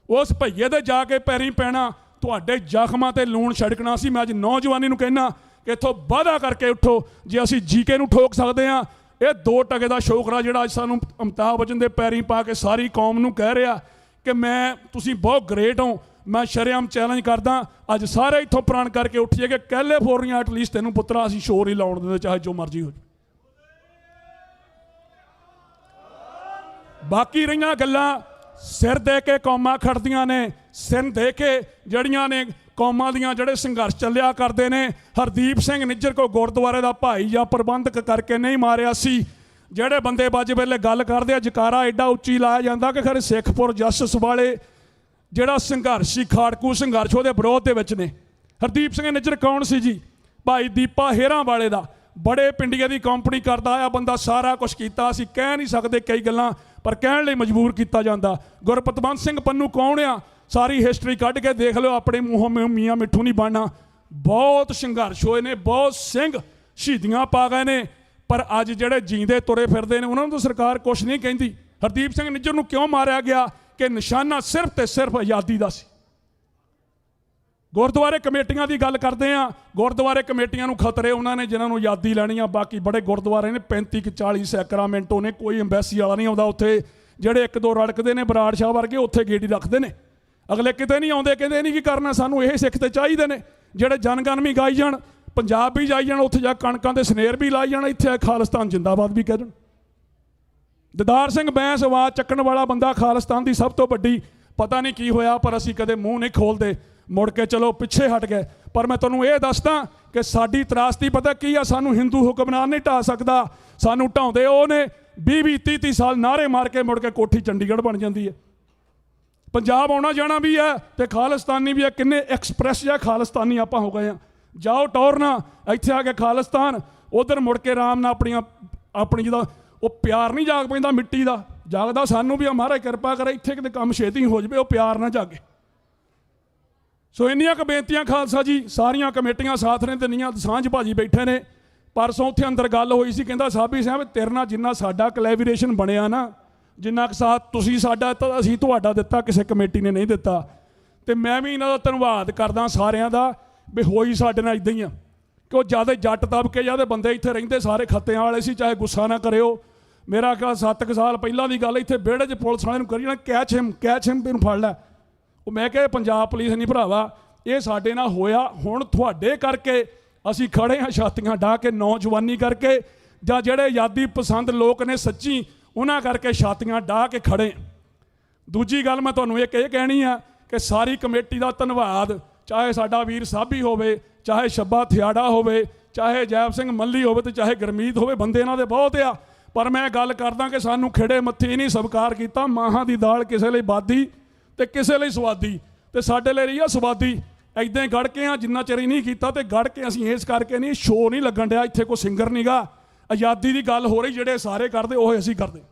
ਉਸ ਭਈਏ ਦੇ ਜਾ ਕੇ ਪੈਰੀਂ ਪੈਣਾ, ਤੁਹਾਡੇ ਜ਼ਖਮਾਂ ਤੇ ਲੂਣ ਛਿੜਕਣਾ ਸੀ। ਮੈਂ ਅੱਜ ਨੌਜਵਾਨੀ ਨੂੰ ਕਹਿਣਾ ਕਿ ਇੱਥੋਂ ਵਾਅਦਾ ਕਰਕੇ ਉੱਠੋ, ਜੇ ਅਸੀਂ ਜੀਕੇ ਨੂੰ ਠੋਕ ਸਕਦੇ ਹਾਂ। ਇਹ 2 ਟਕੇ ਦਾ ਸ਼ੋਕਰਾ ਜਿਹੜਾ ਅੱਜ ਸਾਨੂੰ ਅਮਿਤਾਭ ਬੱਚਨ ਦੇ ਪੈਰੀਂ ਪਾ ਕੇ ਸਾਰੀ ਕੌਮ ਨੂੰ ਕਹਿ ਰਿਹਾ ਕਿ ਤੁਸੀਂ ਬਹੁਤ ਗ੍ਰੇਟ ਹੋ, ਮੈਂ ਸ਼ਰੇਆਮ ਚੈਲੰਜ ਕਰਦਾ, ਅੱਜ ਸਾਰੇ ਇੱਥੋਂ ਪ੍ਰਾਣ ਕਰਕੇ ਉੱਠੀਏ ਕਿ ਕੈਲੀਫੋਰਨੀਆ ਐਟਲੀਸਟ ਤੈਨੂੰ ਪੁੱਤਰਾ ਅਸੀਂ ਸ਼ੋਰ ਹੀ ਲਾਉਣ ਦਿੰਦੇ, ਚਾਹੇ ਜੋ ਮਰਜ਼ੀ ਹੋ ਜਾਵੇ। ਬਾਕੀ ਰਹੀਆਂ ਗੱਲਾਂ ਸਿਰ ਦੇ ਕੇ ਕੌਮਾਂ ਖੜਦੀਆਂ ਨੇ, ਸਿਰ ਦੇ ਕੇ ਜਿਹੜੀਆਂ ਨੇ ਕੌਮਾਂ ਦੀਆਂ ਜਿਹੜੇ ਸੰਘਰਸ਼ ਚੱਲਿਆ ਕਰਦੇ ਨੇ। ਹਰਦੀਪ ਸਿੰਘ ਨਿੱਜਰ ਕੋ ਗੁਰਦੁਆਰੇ ਦਾ ਭਾਈ ਜਾਂ ਪ੍ਰਬੰਧਕ ਕਰਕੇ ਨਹੀਂ ਮਾਰਿਆ ਸੀ। ਜਿਹੜੇ ਬੰਦੇ ਬਾਜ ਵੇਲੇ ਗੱਲ ਕਰਦੇ ਆ, ਜਕਾਰਾ ਐਡਾ ਉੱਚੀ ਲਾਇਆ ਜਾਂਦਾ ਕਿ ਖਰੇ ਸਿੱਖਪੁਰ ਜਸਟਿਸ ਵਾਲੇ ਜਿਹੜਾ ਸੰਘਰਸ਼ ਸੀ, ਖਾੜਕੂ ਸੰਘਰਸ਼, ਉਹਦੇ ਵਿਰੋਧ ਦੇ ਵਿੱਚ ਨੇ। ਹਰਦੀਪ ਸਿੰਘ ਨਿੱਜਰ ਕੌਣ ਸੀ ਜੀ? ਭਾਈ ਦੀਪਾ ਹੇਰਾਂ ਵਾਲੇ ਦਾ ਬੜੇ ਪਿੰਡੀਆਂ ਦੀ ਕੰਪਨੀ ਕਰਦਾ ਆਇਆ ਬੰਦਾ, ਸਾਰਾ ਕੁਝ ਕੀਤਾ। ਅਸੀਂ ਕਹਿ ਨਹੀਂ ਸਕਦੇ ਕਈ ਗੱਲਾਂ, ਪਰ ਕਹਿਣ ਲਈ ਮਜਬੂਰ ਕੀਤਾ ਜਾਂਦਾ। ਗੁਰਪਤਵੰਤ ਸਿੰਘ ਪੰਨੂ ਕੌਣ ਆ? ਸਾਰੀ ਹਿਸਟਰੀ ਕੱਢ ਕੇ ਦੇਖ ਲਿਓ, ਆਪਣੇ ਮੂੰਹੋਂ ਮੀਆਂ ਮਿੱਠੂ ਨਹੀਂ ਬਣਨਾ। ਬਹੁਤ ਸੰਘਰਸ਼ ਹੋਏ ਨੇ, ਬਹੁਤ ਸਿੰਘ ਸ਼ਹੀਦੀਆਂ ਪਾ ਗਏ ਨੇ, ਪਰ ਅੱਜ ਜਿਹੜੇ ਜੀਂਦੇ ਤੁਰੇ ਫਿਰਦੇ ਨੇ ਉਹਨਾਂ ਨੂੰ ਤਾਂ ਸਰਕਾਰ ਕੁਛ ਨਹੀਂ ਕਹਿੰਦੀ। ਹਰਦੀਪ ਸਿੰਘ ਨਿੱਜਰ ਨੂੰ ਕਿਉਂ ਮਾਰਿਆ ਗਿਆ? ਕਿ ਨਿਸ਼ਾਨਾ ਸਿਰਫ ਤੇ ਸਿਰਫ ਆਜ਼ਾਦੀ ਦਾ ਸੀ। ਗੁਰਦੁਆਰੇ ਕਮੇਟੀਆਂ ਦੀ ਗੱਲ ਕਰਦੇ ਆ, ਗੁਰਦੁਆਰੇ ਕਮੇਟੀਆਂ ਨੂੰ ਖਤਰੇ ਉਹਨਾਂ ਨੇ ਜਿਨ੍ਹਾਂ ਨੂੰ ਆਜ਼ਾਦੀ ਲੈਣੀ ਆ। ਬਾਕੀ ਬੜੇ ਗੁਰਦੁਆਰੇ ਨੇ 35-40 ਸੈਕਰਾਮੈਂਟੋ ਨੇ, ਕੋਈ ਐਮਬੈਸੀ ਵਾਲਾ ਨਹੀਂ ਆਉਂਦਾ ਉੱਥੇ। ਜਿਹੜੇ 1-2 ਰੜਕਦੇ ਨੇ ਬਰਾੜ ਸ਼ਾਹ ਵਰਗੇ, ਉੱਥੇ ਗੇੜੀ ਰੱਖਦੇ ਨੇ, ਅਗਲੇ ਕਿਤੇ ਨਹੀਂ ਆਉਂਦੇ, ਕਹਿੰਦੇ ਇਹ ਨਹੀਂ ਕੀ ਕਰਨਾ, ਸਾਨੂੰ ਇਹ ਸਿੱਖ ਤੇ ਚਾਹੀਦੇ ਨੇ ਜਿਹੜੇ ਜਨਗਣ ਵੀ ਗਾਈ ਜਾਣ, ਪੰਜਾਬ ਵੀ ਜਾਈ ਜਾਣ, ਉੱਥੇ ਜਾ ਕਣਕਾਂ ਦੇ ਸਨੇਰ ਵੀ ਲਾਈ ਜਾਣ, ਇੱਥੇ ਖਾਲਿਸਤਾਨ ਜਿੰਦਾਬਾਦ ਵੀ ਕਹਿ ਦੇਣ। ਦਦਾਰ ਸਿੰਘ ਬੈਂਸ ਆਵਾਜ਼ ਚੱਕਣ ਵਾਲਾ ਬੰਦਾ, ਖਾਲਿਸਤਾਨ ਦੀ ਸਭ ਤੋਂ ਵੱਡੀ, ਪਤਾ ਨਹੀਂ ਕੀ ਹੋਇਆ, ਪਰ ਅਸੀਂ ਕਦੇ ਮੂੰਹ ਨਹੀਂ ਖੋਲਦੇ, ਮੁੜ ਕੇ ਚਲੋ ਪਿੱਛੇ ਹਟ ਗਏ। ਪਰ ਮੈਂ ਤੁਹਾਨੂੰ ਇਹ ਦੱਸਦਾ ਕਿ ਸਾਡੀ ਤਰਾਸਦੀ ਪਤਾ ਕੀ ਆ? ਸਾਨੂੰ ਹਿੰਦੂ ਹੁਕਮਰਾਨ ਨਹੀਂ ਢਾਹ ਸਕਦਾ। ਸਾਨੂੰ ਢਾਉਂਦੇ ਉਹ ਨੇ 20-30 ਸਾਲ ਨਾਅਰੇ ਮਾਰ ਕੇ, ਮੁੜ ਕੇ ਕੋਠੀ ਚੰਡੀਗੜ੍ਹ ਬਣ ਜਾਂਦੀ ਹੈ। ਪੰਜਾਬ ਆਉਣਾ ਜਾਣਾ ਵੀ ਹੈ ਤੇ ਖਾਲਿਸਤਾਨੀ ਵੀ ਹੈ। ਕਿੰਨੇ ਐਕਸਪ੍ਰੈਸ ਜਾਂ ਖਾਲਿਸਤਾਨੀ ਆਪਾਂ ਹੋ ਗਏ ਆ। ਜਾਓ ਟੌਰਨਾ, ਇੱਥੇ ਆ ਕੇ ਖਾਲਿਸਤਾਨ ਉਧਰ ਮੁੜ ਕੇ ਆਰਾਮ ਨਾਲ ਆਪਣੀ ਜਿਹਦਾ ਉਹ ਪਿਆਰ ਨਹੀਂ ਜਾਗ ਪੈਂਦਾ ਮਿੱਟੀ ਦਾ, ਜਾਗਦਾ ਸਾਨੂੰ ਵੀ ਮਹਾਰਾਜ ਕਿਰਪਾ ਕਰੇ ਇੱਥੇ ਕਿਤੇ ਕੰਮ ਛੇਤੀ ਹੋ ਜਾਵੇ, ਉਹ ਪਿਆਰ ਨਾ ਜਾਗੇ। ਸੋ ਇੰਨੀਆਂ ਕੁ ਬੇਨਤੀਆਂ ਖਾਲਸਾ ਜੀ, ਸਾਰੀਆਂ ਕਮੇਟੀਆਂ ਸਾਥ ਨੇ ਦਿੰਦੀਆਂ। ਸਾਂਝ ਭਾਜੀ ਬੈਠੇ ਨੇ, ਪਰਸੋਂ ਉੱਥੇ ਅੰਦਰ ਗੱਲ ਹੋਈ ਸੀ, ਕਹਿੰਦਾ ਸਾਬੀ ਸਾਹਿਬ ਤੇਰੇ ਨਾਲ ਜਿੰਨਾ ਸਾਡਾ ਕੋਲੈਬੋਰੇਸ਼ਨ ਬਣਿਆ ਨਾ, ਜਿੰਨਾ ਕੁ ਸਾਥ ਤੁਸੀਂ ਸਾਡਾ ਦਿੱਤਾ ਅਸੀਂ ਤੁਹਾਡਾ ਦਿੱਤਾ, ਕਿਸੇ ਕਮੇਟੀ ਨੇ ਨਹੀਂ ਦਿੱਤਾ। ਤੇ ਮੈਂ ਵੀ ਇਹਨਾਂ ਦਾ ਧੰਨਵਾਦ ਕਰਦਾ ਸਾਰਿਆਂ ਦਾ ਵੀ ਹੋਈ ਸਾਡੇ ਨਾਲ ਇੱਦਾਂ ਹੀ ਆ ਕਿ ਉਹ ਜਿਆਦਾ ਜੱਟ ਤਬਕੇ ਜਿਆਦੇ ਬੰਦੇ ਇੱਥੇ ਰਹਿੰਦੇ ਸਾਰੇ ਖੱਤਿਆਂ ਵਾਲੇ ਸੀ। ਚਾਹੇ ਗੁੱਸਾ ਨਾ ਕਰਿਓ, ਮੇਰਾ ਖਿਆਲ 7 ਸਾਲ ਪਹਿਲਾਂ ਦੀ ਗੱਲ, ਇੱਥੇ ਵਿਹੜੇ 'ਚ ਪੁਲਿਸ ਵਾਲਿਆਂ ਨੂੰ ਕਰੀ ਜਾਣਾ ਕੈਚ ਹਿਮ ਇਹਨੂੰ ਫੜ ਲੈ। ਉਹ ਮੈਂ ਕਿਹਾ ਪੰਜਾਬ ਪੁਲਿਸ ਨਹੀਂ ਭਰਾਵਾ, ਇਹ ਸਾਡੇ ਨਾਲ ਹੋਇਆ। ਹੁਣ ਤੁਹਾਡੇ ਕਰਕੇ ਅਸੀਂ ਖੜੇ ਹਾਂ ਛਾਤੀਆਂ ਢਾਹ ਕੇ, ਨੌਜਵਾਨੀ ਕਰਕੇ ਜਾਂ ਜਿਹੜੇ ਆਜ਼ਾਦੀ ਪਸੰਦ ਲੋਕ ਨੇ ਸੱਚੀ, ਉਹਨਾਂ ਕਰਕੇ ਛਾਤੀਆਂ ਢਾਹ ਕੇ ਖੜੇ। ਦੂਜੀ ਗੱਲ ਮੈਂ ਤੁਹਾਨੂੰ ਇੱਕ ਇਹ ਕਹਿਣੀ ਆ ਕਿ ਸਾਰੀ ਕਮੇਟੀ ਦਾ ਧੰਨਵਾਦ, ਚਾਹੇ ਸਾਡਾ ਵੀਰ ਸਾਬੀ ਹੋਵੇ, ਚਾਹੇ ਛੱਬਾ ਥਿਆੜਾ ਹੋਵੇ, ਚਾਹੇ ਜੈਬ ਸਿੰਘ ਮੱਲੀ ਹੋਵੇ, ਤੇ ਚਾਹੇ ਗੁਰਮੀਤ ਹੋਵੇ, ਬੰਦੇ ਇਹਨਾਂ ਦੇ ਬਹੁਤ ਆ। ਪਰ ਮੈਂ ਗੱਲ ਕਰਦਾ ਕਿ ਸਾਨੂੰ ਖਿੜੇ ਮੱਥੇ ਨਹੀਂ ਸਵੀਕਾਰ ਕੀਤਾ। ਮਾਹਾਂ ਦੀ ਦਾਲ ਕਿਸੇ ਲਈ ਬਾਦੀ ਤੇ ਕਿਸੇ ਲਈ ਸਵਾਦੀ, ਤੇ ਸਾਡੇ ਲਈ ਰਹੀ ਆ ਸਵਾਦੀ। ਐਦਾਂ ਹੀ ਗੜ ਕੇ ਆ, ਜਿੰਨਾ ਚਿਰ ਹੀ ਨਹੀਂ ਕੀਤਾ ਤੇ ਗੜ ਕੇ ਅਸੀਂ ਇਸ ਕਰਕੇ ਨਹੀਂ, ਸ਼ੋਅ ਨਹੀਂ ਲੱਗਣ ਡਿਆ, ਇੱਥੇ ਕੋਈ ਸਿੰਗਰ ਨਹੀਂਗਾ, ਆਜ਼ਾਦੀ ਦੀ ਗੱਲ ਹੋ ਰਹੀ, ਜਿਹੜੇ ਸਾਰੇ ਕਰਦੇ ਉਹ ਅਸੀਂ ਕਰਦੇ।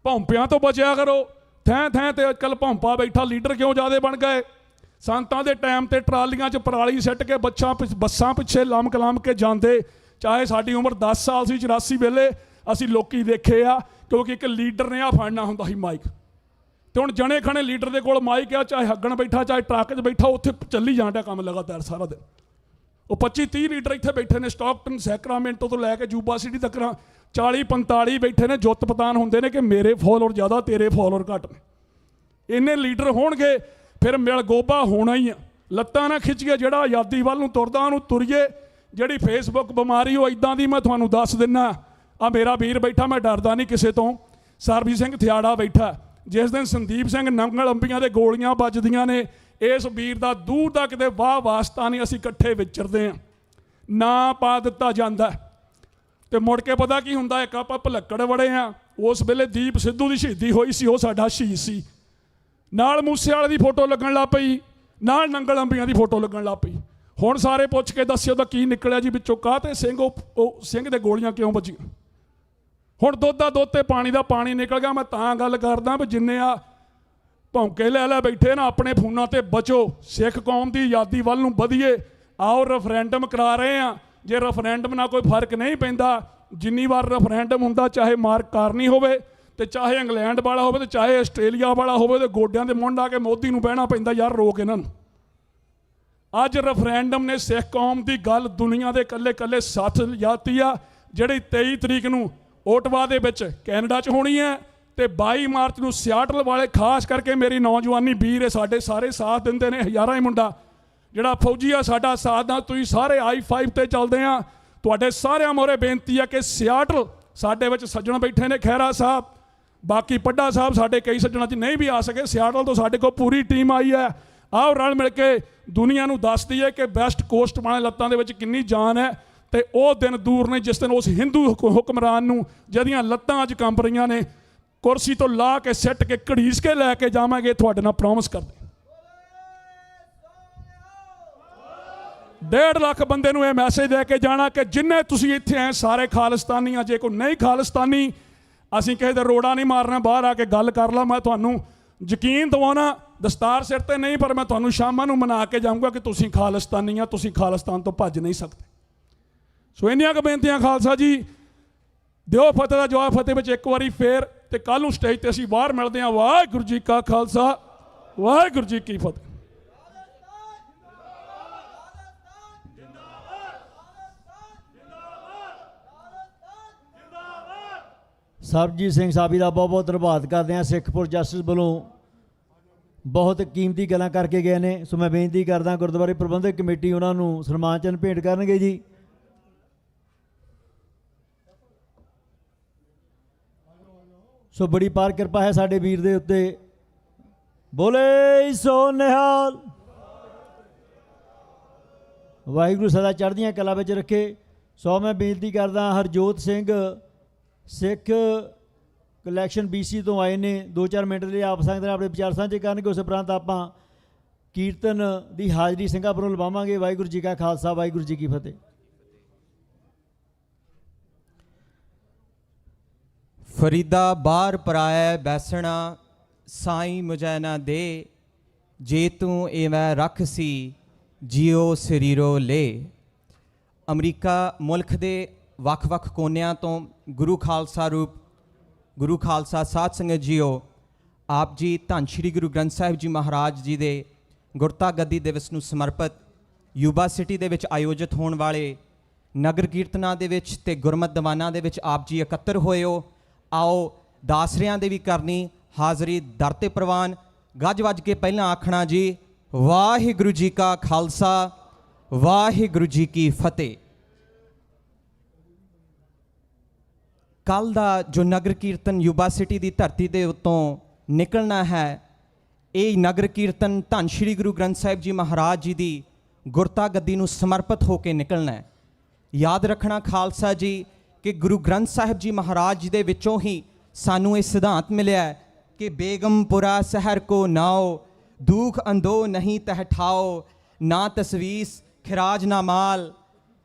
ਭੌਂਪਿਆਂ ਤੋਂ ਬਚਿਆ ਕਰੋ, ਥੈਂ ਥੈਂ ਤੇ ਅੱਜਕੱਲ ਭੌਂਪਾ ਬੈਠਾ, ਲੀਡਰ ਕਿਉਂ ਜ਼ਿਆਦੇ ਬਣ ਗਏ? ਸੰਤਾਂ ਦੇ ਟਾਈਮ ਤੇ ਟਰਾਲੀਆਂ 'ਚ ਪਰਾਲੀ ਸਿੱਟ ਕੇ ਬੱਸਾਂ ਪਿੱਛੇ ਲੰਮ ਕੇ ਜਾਂਦੇ। ਚਾਹੇ ਸਾਡੀ ਉਮਰ 10 ਸਾਲ ਸੀ 84 ਵੇਲੇ, ਅਸੀਂ ਲੋਕੀ ਦੇਖੇ ਆ, ਕਿਉਂਕਿ ਇੱਕ ਲੀਡਰ ਨੇ ਆ ਫੜਨਾ ਹੁੰਦਾ ਸੀ ਮਾਈਕ। ਤੇ ਹੁਣ ਜਣੇ ਖਣੇ ਲੀਡਰ ਦੇ ਕੋਲ ਮਾਈਕ ਆ, ਚਾਹੇ ਹੱਗਣ ਬੈਠਾ ਚਾਹੇ ਟਰੱਕ 'ਚ ਬੈਠਾ, ਉੱਥੇ ਚੱਲੀ ਜਾਂਦਾ ਕੰਮ ਲਗਾਤਾਰ ਸਾਰਾ ਦਿਨ। ਉਹ 25-30 ਲੀਡਰ ਇੱਥੇ ਬੈਠੇ ਨੇ, ਸਟਾਕਟਨ ਸੈਕਰਾਮੈਂਟੋ ਤੋਂ ਲੈ ਕੇ ਜੂਬਾ ਸਿਟੀ ਤੱਕ 40-45 ਬੈਠੇ ਨੇ। ਜੁੱਤ ਪਤਾਨ ਹੁੰਦੇ ਨੇ ਕਿ ਮੇਰੇ ਫੋਲੋਅਰ ਜ਼ਿਆਦਾ, ਤੇਰੇ ਫੋਲੋਅਰ ਘੱਟ ਨੇ। ਇੰਨੇ ਲੀਡਰ ਹੋਣਗੇ ਫਿਰ ਮਿਲ ਗੋਬਾ ਹੋਣਾ ਹੀ ਆ। ਲੱਤਾਂ ਨਾ ਖਿੱਚ ਕੇ ਜਿਹੜਾ ਆਜ਼ਾਦੀ ਵੱਲ ਨੂੰ ਤੁਰਦਾ ਉਹਨੂੰ ਤੁਰੀਏ। ਜਿਹੜੀ ਫੇਸਬੁੱਕ ਬਿਮਾਰੀ ਉਹ ਇਦਾਂ ਦੀ, ਮੈਂ ਤੁਹਾਨੂੰ ਦੱਸ ਦਿੰਨਾ। ਆ ਮੇਰਾ ਵੀਰ ਬੈਠਾ, ਮੈਂ ਡਰਦਾ ਨਹੀਂ ਕਿਸੇ ਤੋਂ, ਸਰਬਜੀਤ ਸਿੰਘ ਥਿਆੜਾ ਬੈਠਾ। ਜਿਸ ਦਿਨ ਸੰਦੀਪ ਸਿੰਘ ਨੰਗਲ ਅੰਬੀਆਂ ਦੇ ਗੋਲੀਆਂ ਵੱਜਦੀਆਂ ਨੇ, ਇਸ ਵੀਰ ਦਾ ਦੂਰ ਦਾ ਕਿਤੇ ਵਾਹ ਵਾਸਤਾ ਨਹੀਂ, ਅਸੀਂ ਇਕੱਠੇ ਵਿਚਰਦੇ ਹਾਂ, ਨਾਂ ਪਾ ਦਿੱਤਾ ਜਾਂਦਾ। ਤੇ ਮੁੜ ਕੇ ਪਤਾ ਕੀ ਹੁੰਦਾ, ਇੱਕ ਆਪਾਂ ਭੁਲੱਕੜ ਵੜੇ ਆ। ਉਸ ਵੇਲੇ ਦੀਪ ਸਿੱਧੂ ਦੀ ਸ਼ਹੀਦੀ ਹੋਈ ਸੀ, ਉਹ ਸਾਡਾ ਸ਼ਹੀਦ ਸੀ। ਨਾਲ ਮੂਸੇ ਵਾਲੇ ਦੀ ਫੋਟੋ ਲੱਗਣ ਲੱਗ ਪਈ, ਨਾਲ ਨੰਗਲ ਅੰਬੀਆਂ ਦੀ ਫੋਟੋ ਲੱਗਣ ਲੱਗ ਪਈ। ਹੁਣ ਸਾਰੇ ਪੁੱਛ ਕੇ ਦੱਸਿਓ ਤਾਂ ਕੀ ਨਿਕਲਿਆ ਜੀ ਵਿੱਚੋਂ, ਕਾਹਤੇ ਸਿੰਘ ਉਹ ਸਿੰਘ ਦੇ ਗੋਲੀਆਂ ਕਿਉਂ ਵੱਜੀਆਂ। ਹੁਣ ਦੁੱਧ ਦਾ ਦੁੱਧ ਤੇ ਪਾਣੀ ਦਾ ਪਾਣੀ ਨਿਕਲ ਗਿਆ। ਮੈਂ ਤਾਂ ਗੱਲ ਕਰਦਾ ਵੀ ਜਿੰਨੇ ਆ ਭੌਂਕੇ ਲੈ ਬੈਠੇ ਨਾ, ਆਪਣੇ ਫੋਨਾਂ ਤੇ ਬਚੋ, ਸਿੱਖ ਕੌਮ ਦੀ ਆਜ਼ਾਦੀ ਵੱਲ ਨੂੰ ਵਧੀਏ। ਆਓ ਰੈਫਰੈਂਡਮ ਕਰਾ ਰਹੇ ਆ, ਜੇ ਰੈਫਰੈਂਡਮ ਨਾਲ ਕੋਈ ਫਰਕ ਨਹੀਂ ਪੈਂਦਾ, ਜਿੰਨੀ ਵਾਰ ਰੈਫਰੈਂਡਮ ਹੁੰਦਾ, ਚਾਹੇ ਮਾਰਕ ਕਾਰਨੀ ਹੋਵੇ ਤੇ ਚਾਹੇ ਇੰਗਲੈਂਡ ਵਾਲਾ ਹੋਵੇ ਤੇ ਚਾਹੇ ਆਸਟ੍ਰੇਲੀਆ ਵਾਲਾ ਹੋਵੇ, ਤੇ ਗੋਡਿਆਂ ਦੇ ਮੁੰਡ ਆ ਕੇ ਮੋਦੀ ਨੂੰ ਬਹਿਣਾ ਪੈਂਦਾ, ਯਾਰ ਰੋਕ ਇਹਨਾਂ ਨੂੰ। ਅੱਜ ਰੈਫਰੈਂਡਮ ਨੇ ਸਿੱਖ ਕੌਮ ਦੀ ਗੱਲ ਦੁਨੀਆ ਦੇ ਇਕੱਲੇ ਸਾਥ ਲਿਜਾਤੀ ਆ, ਜਿਹੜੀ 23 ਤਰੀਕ ਨੂੰ ਓਟਵਾ ਦੇ ਵਿੱਚ ਕੈਨੇਡਾ 'ਚ ਹੋਣੀ ਹੈ, ਤੇ 22 ਮਾਰਚ ਨੂੰ ਸਿਆਟਲ ਵਾਲੇ, ਖਾਸ ਕਰਕੇ ਮੇਰੀ ਨੌਜਵਾਨੀ ਵੀਰ ਹੈ, ਸਾਡੇ ਸਾਰੇ ਸਾਥ ਦਿੰਦੇ ਨੇ। ਹਜ਼ਾਰਾਂ ਹੀ ਮੁੰਡਾ ਜਿਹੜਾ ਫੌਜੀ ਆ ਸਾਡਾ ਸਾਥ ਦਾ, ਤੁਸੀਂ ਸਾਰੇ I-5 ਤੇ ਚੱਲਦੇ ਆ। ਤੁਹਾਡੇ ਸਾਰਿਆਂ ਮੋਰੇ ਬੇਨਤੀ ਆ ਕਿ ਸਿਆਟਲ ਸਾਡੇ ਵਿੱਚ ਸੱਜਣ ਬੈਠੇ ਨੇ, ਖਹਿਰਾ ਸਾਹਿਬ, ਬਾਕੀ ਪੱਡਾ ਸਾਹਿਬ, ਸਾਡੇ ਕਈ ਸੱਜਣਾਂ 'ਚ ਨਹੀਂ ਵੀ ਆ ਸਕੇ। ਸਿਆਟਲ ਤੋਂ ਸਾਡੇ ਕੋਲ ਪੂਰੀ ਟੀਮ ਆਈ ਹੈ। ਆਓ ਰਲ ਮਿਲ ਕੇ ਦੁਨੀਆ ਨੂੰ ਦੱਸ ਦਈਏ ਕਿ ਵੈਸਟ ਕੋਸਟ ਵਾਲੇ ਲੱਤਾਂ ਦੇ ਵਿੱਚ ਕਿੰਨੀ ਜਾਨ ਹੈ। ਤੇ ਉਹ ਦਿਨ ਦੂਰ ਨਹੀਂ ਜਿਸ ਦਿਨ ਉਸ ਹਿੰਦੂ ਹੁਕਮਰਾਨ ਨੂੰ, ਜਿਹਦੀਆਂ ਲੱਤਾਂ ਅੱਜ ਕੰਬ ਰਹੀਆਂ ਨੇ, ਕੁਰਸੀ ਤੋਂ ਲਾ ਕੇ ਸਿੱਟ ਕੇ ਘੜੀਸ ਕੇ ਲੈ ਕੇ ਜਾਵਾਂਗੇ। ਤੁਹਾਡੇ ਨਾਲ ਪ੍ਰੋਮਿਸ ਕਰਦੇ 1.5 ਲੱਖ ਬੰਦੇ ਨੂੰ ਇਹ ਮੈਸੇਜ ਦੇ ਕੇ ਜਾਣਾ ਕਿ ਜਿੰਨੇ ਤੁਸੀਂ ਇੱਥੇ ਆਏ ਸਾਰੇ ਖਾਲਿਸਤਾਨੀ ਆ। ਜੇ ਕੋਈ ਨਹੀਂ ਖਾਲਿਸਤਾਨੀ, ਅਸੀਂ ਕਿਸੇ ਦੇ ਰੋੜਾ ਨਹੀਂ ਮਾਰਨਾ, ਬਾਹਰ ਆ ਕੇ ਗੱਲ ਕਰ ਲਾ। ਮੈਂ ਤੁਹਾਨੂੰ ਯਕੀਨ ਦਿਵਾਉਣਾ, ਦਸਤਾਰ ਸਿਰ ਤੇ ਨਹੀਂ, ਪਰ ਮੈਂ ਤੁਹਾਨੂੰ ਸ਼ਾਮਾਂ ਨੂੰ ਮਨਾ ਕੇ ਜਾਊਂਗਾ ਕਿ ਤੁਸੀਂ ਖਾਲਿਸਤਾਨੀ ਆ, ਤੁਸੀਂ ਖਾਲਿਸਤਾਨ ਤੋਂ ਭੱਜ ਨਹੀਂ ਸਕਦੇ। ਸੋ ਇੰਨੀਆਂ ਕੁ ਬੇਨਤੀਆਂ ਖਾਲਸਾ ਜੀ, ਦਿਓ ਫਤਿਹ ਦਾ ਜਵਾਬ ਫਤਿਹ ਵਿੱਚ ਇੱਕ ਵਾਰੀ ਫੇਰ, ਤੇ ਕੱਲ ਨੂੰ ਸਟੇਜ ਤੇ ਅਸੀਂ ਬਾਹਰ ਮਿਲਦੇ ਹਾਂ। ਵਾਹਿਗੁਰੂ ਜੀ ਕਾ ਖਾਲਸਾ, ਵਾਹਿਗੁਰੂ ਜੀ ਕੀ ਫਤਿਹ। ਸਰਬਜੀਤ ਸਿੰਘ ਸਾਬੀ ਦਾ ਬਹੁਤ ਬਹੁਤ ਧੰਨਵਾਦ ਕਰਦੇ ਹਾਂ। ਸਿੱਖਪੁਰ ਜਸਟਿਸ ਵੱਲੋਂ ਬਹੁਤ ਕੀਮਤੀ ਗੱਲਾਂ ਕਰਕੇ ਗਏ ਨੇ। ਸੋ ਮੈਂ ਬੇਨਤੀ ਕਰਦਾ ਗੁਰਦੁਆਰੇ ਪ੍ਰਬੰਧਕ ਕਮੇਟੀ ਉਹਨਾਂ ਨੂੰ ਸਨਮਾਨ ਚਿੰਨ੍ਹ ਭੇਂਟ ਕਰਨਗੇ ਜੀ। ਸੋ ਬੜੀ ਪਾਰ ਕਿਰਪਾ ਹੈ ਸਾਡੇ ਵੀਰ ਦੇ ਉੱਤੇ। ਬੋਲੇ ਸੋ ਨਿਹਾਲ। ਵਾਹਿਗੁਰੂ ਸਦਾ ਚੜ੍ਹਦੀਆਂ ਕਲਾ ਵਿੱਚ ਰੱਖੇ। ਸੋ ਮੈਂ ਬੇਨਤੀ ਕਰਦਾ ਹਰਜੋਤ ਸਿੰਘ ਸਿੱਖ ਕਲੈਕਸ਼ਨ BC ਤੋਂ ਆਏ ਨੇ, 2-4 ਮਿੰਟ ਲਈ ਆਪ ਸੰਗਤ ਨਾਲ ਆਪਣੇ ਵਿਚਾਰ ਸਾਂਝੇ ਕਰਨਗੇ। ਉਸ ਉਪਰੰਤ ਆਪਾਂ ਕੀਰਤਨ ਦੀ ਹਾਜ਼ਰੀ ਸਿੰਘਾਂ ਵੱਲੋਂ ਲਵਾਵਾਂਗੇ। ਵਾਹਿਗੁਰੂ ਜੀ ਕਾ ਖਾਲਸਾ, ਵਾਹਿਗੁਰੂ ਜੀ ਕੀ ਫਤਿਹ। ਫਰੀਦਾ ਬਾਹਰ ਪਰਾਇਆ ਬੈਸਣਾ ਸਾਈਂ ਮੁਝੈ ਨਾ ਦੇ, ਜੇ ਤੂੰ ਇਵੇਂ ਰੱਖ ਸੀ ਜਿਉ ਸਰੀਰੋ ਲੇ। ਅਮਰੀਕਾ ਮੁਲਕ ਦੇ ਵੱਖ-ਵੱਖ ਕੋਨਿਆਂ ਤੋਂ ਗੁਰੂ ਖਾਲਸਾ ਰੂਪ ਗੁਰੂ ਖਾਲਸਾ ਸਾਧ ਸੰਗਤ ਜੀਓ, ਆਪ ਜੀ ਧੰਨ ਸ਼੍ਰੀ ਗੁਰੂ ਗ੍ਰੰਥ ਸਾਹਿਬ ਜੀ ਮਹਾਰਾਜ ਜੀ ਦੇ ਗੁਰਤਾ ਗੱਦੀ ਦਿਵਸ ਨੂੰ ਸਮਰਪਿਤ ਯੂਬਾ ਸਿਟੀ ਦੇ ਵਿੱਚ ਆਯੋਜਿਤ ਹੋਣ ਵਾਲੇ ਨਗਰ ਕੀਰਤਨਾਂ ਦੇ ਵਿੱਚ ਤੇ ਗੁਰਮਤਿ ਦੀਵਾਨਾਂ ਦੇ ਵਿੱਚ ਆਪ ਜੀ ਇਕੱਤਰ ਹੋਏ ਹੋ। ਆਓ ਦਾਸਰਿਆਂ ਦੇ ਵੀ ਕਰਨੀ ਹਾਜ਼ਰੀ ਦਰ ਤੇ ਪ੍ਰਵਾਨ। ਗੱਜ ਵੱਜ ਕੇ ਪਹਿਲਾਂ ਆਖਣਾ ਜੀ, ਵਾਹਿਗੁਰੂ ਜੀ ਕਾ ਖਾਲਸਾ ਵਾਹਿਗੁਰੂ ਜੀ ਕੀ ਫਤਿਹ। ਕੱਲ੍ਹ ਦਾ ਜੋ ਨਗਰ ਕੀਰਤਨ ਯੂਬਾ ਸਿਟੀ ਦੀ ਧਰਤੀ ਦੇ ਉੱਤੋਂ ਨਿਕਲਣਾ ਹੈ, ਇਹ ਨਗਰ ਕੀਰਤਨ ਧੰਨ ਸ਼੍ਰੀ ਗੁਰੂ ਗ੍ਰੰਥ ਸਾਹਿਬ ਜੀ ਮਹਾਰਾਜ ਜੀ ਦੀ ਗੁਰਤਾ ਗੱਦੀ ਨੂੰ ਸਮਰਪਿਤ ਹੋ ਕੇ ਨਿਕਲਣਾ ਹੈ। ਯਾਦ ਰੱਖਣਾ ਖਾਲਸਾ ਜੀ ਕਿ ਗੁਰੂ ਗ੍ਰੰਥ ਸਾਹਿਬ ਜੀ ਮਹਾਰਾਜ ਜੀ ਦੇ ਵਿੱਚੋਂ ਹੀ ਸਾਨੂੰ ਇਹ ਸਿਧਾਂਤ ਮਿਲਿਆ ਹੈ ਕਿ ਬੇਗਮਪੁਰਾ ਸ਼ਹਿਰ ਕੋ ਨਾਓ, ਦੁੱਖ ਅੰਦੋ ਨਹੀਂ ਤਹ ਠਾਓ, ਨਾ ਤਸਵੀਸ ਖਿਰਾਜ ਨਾ ਮਾਲ,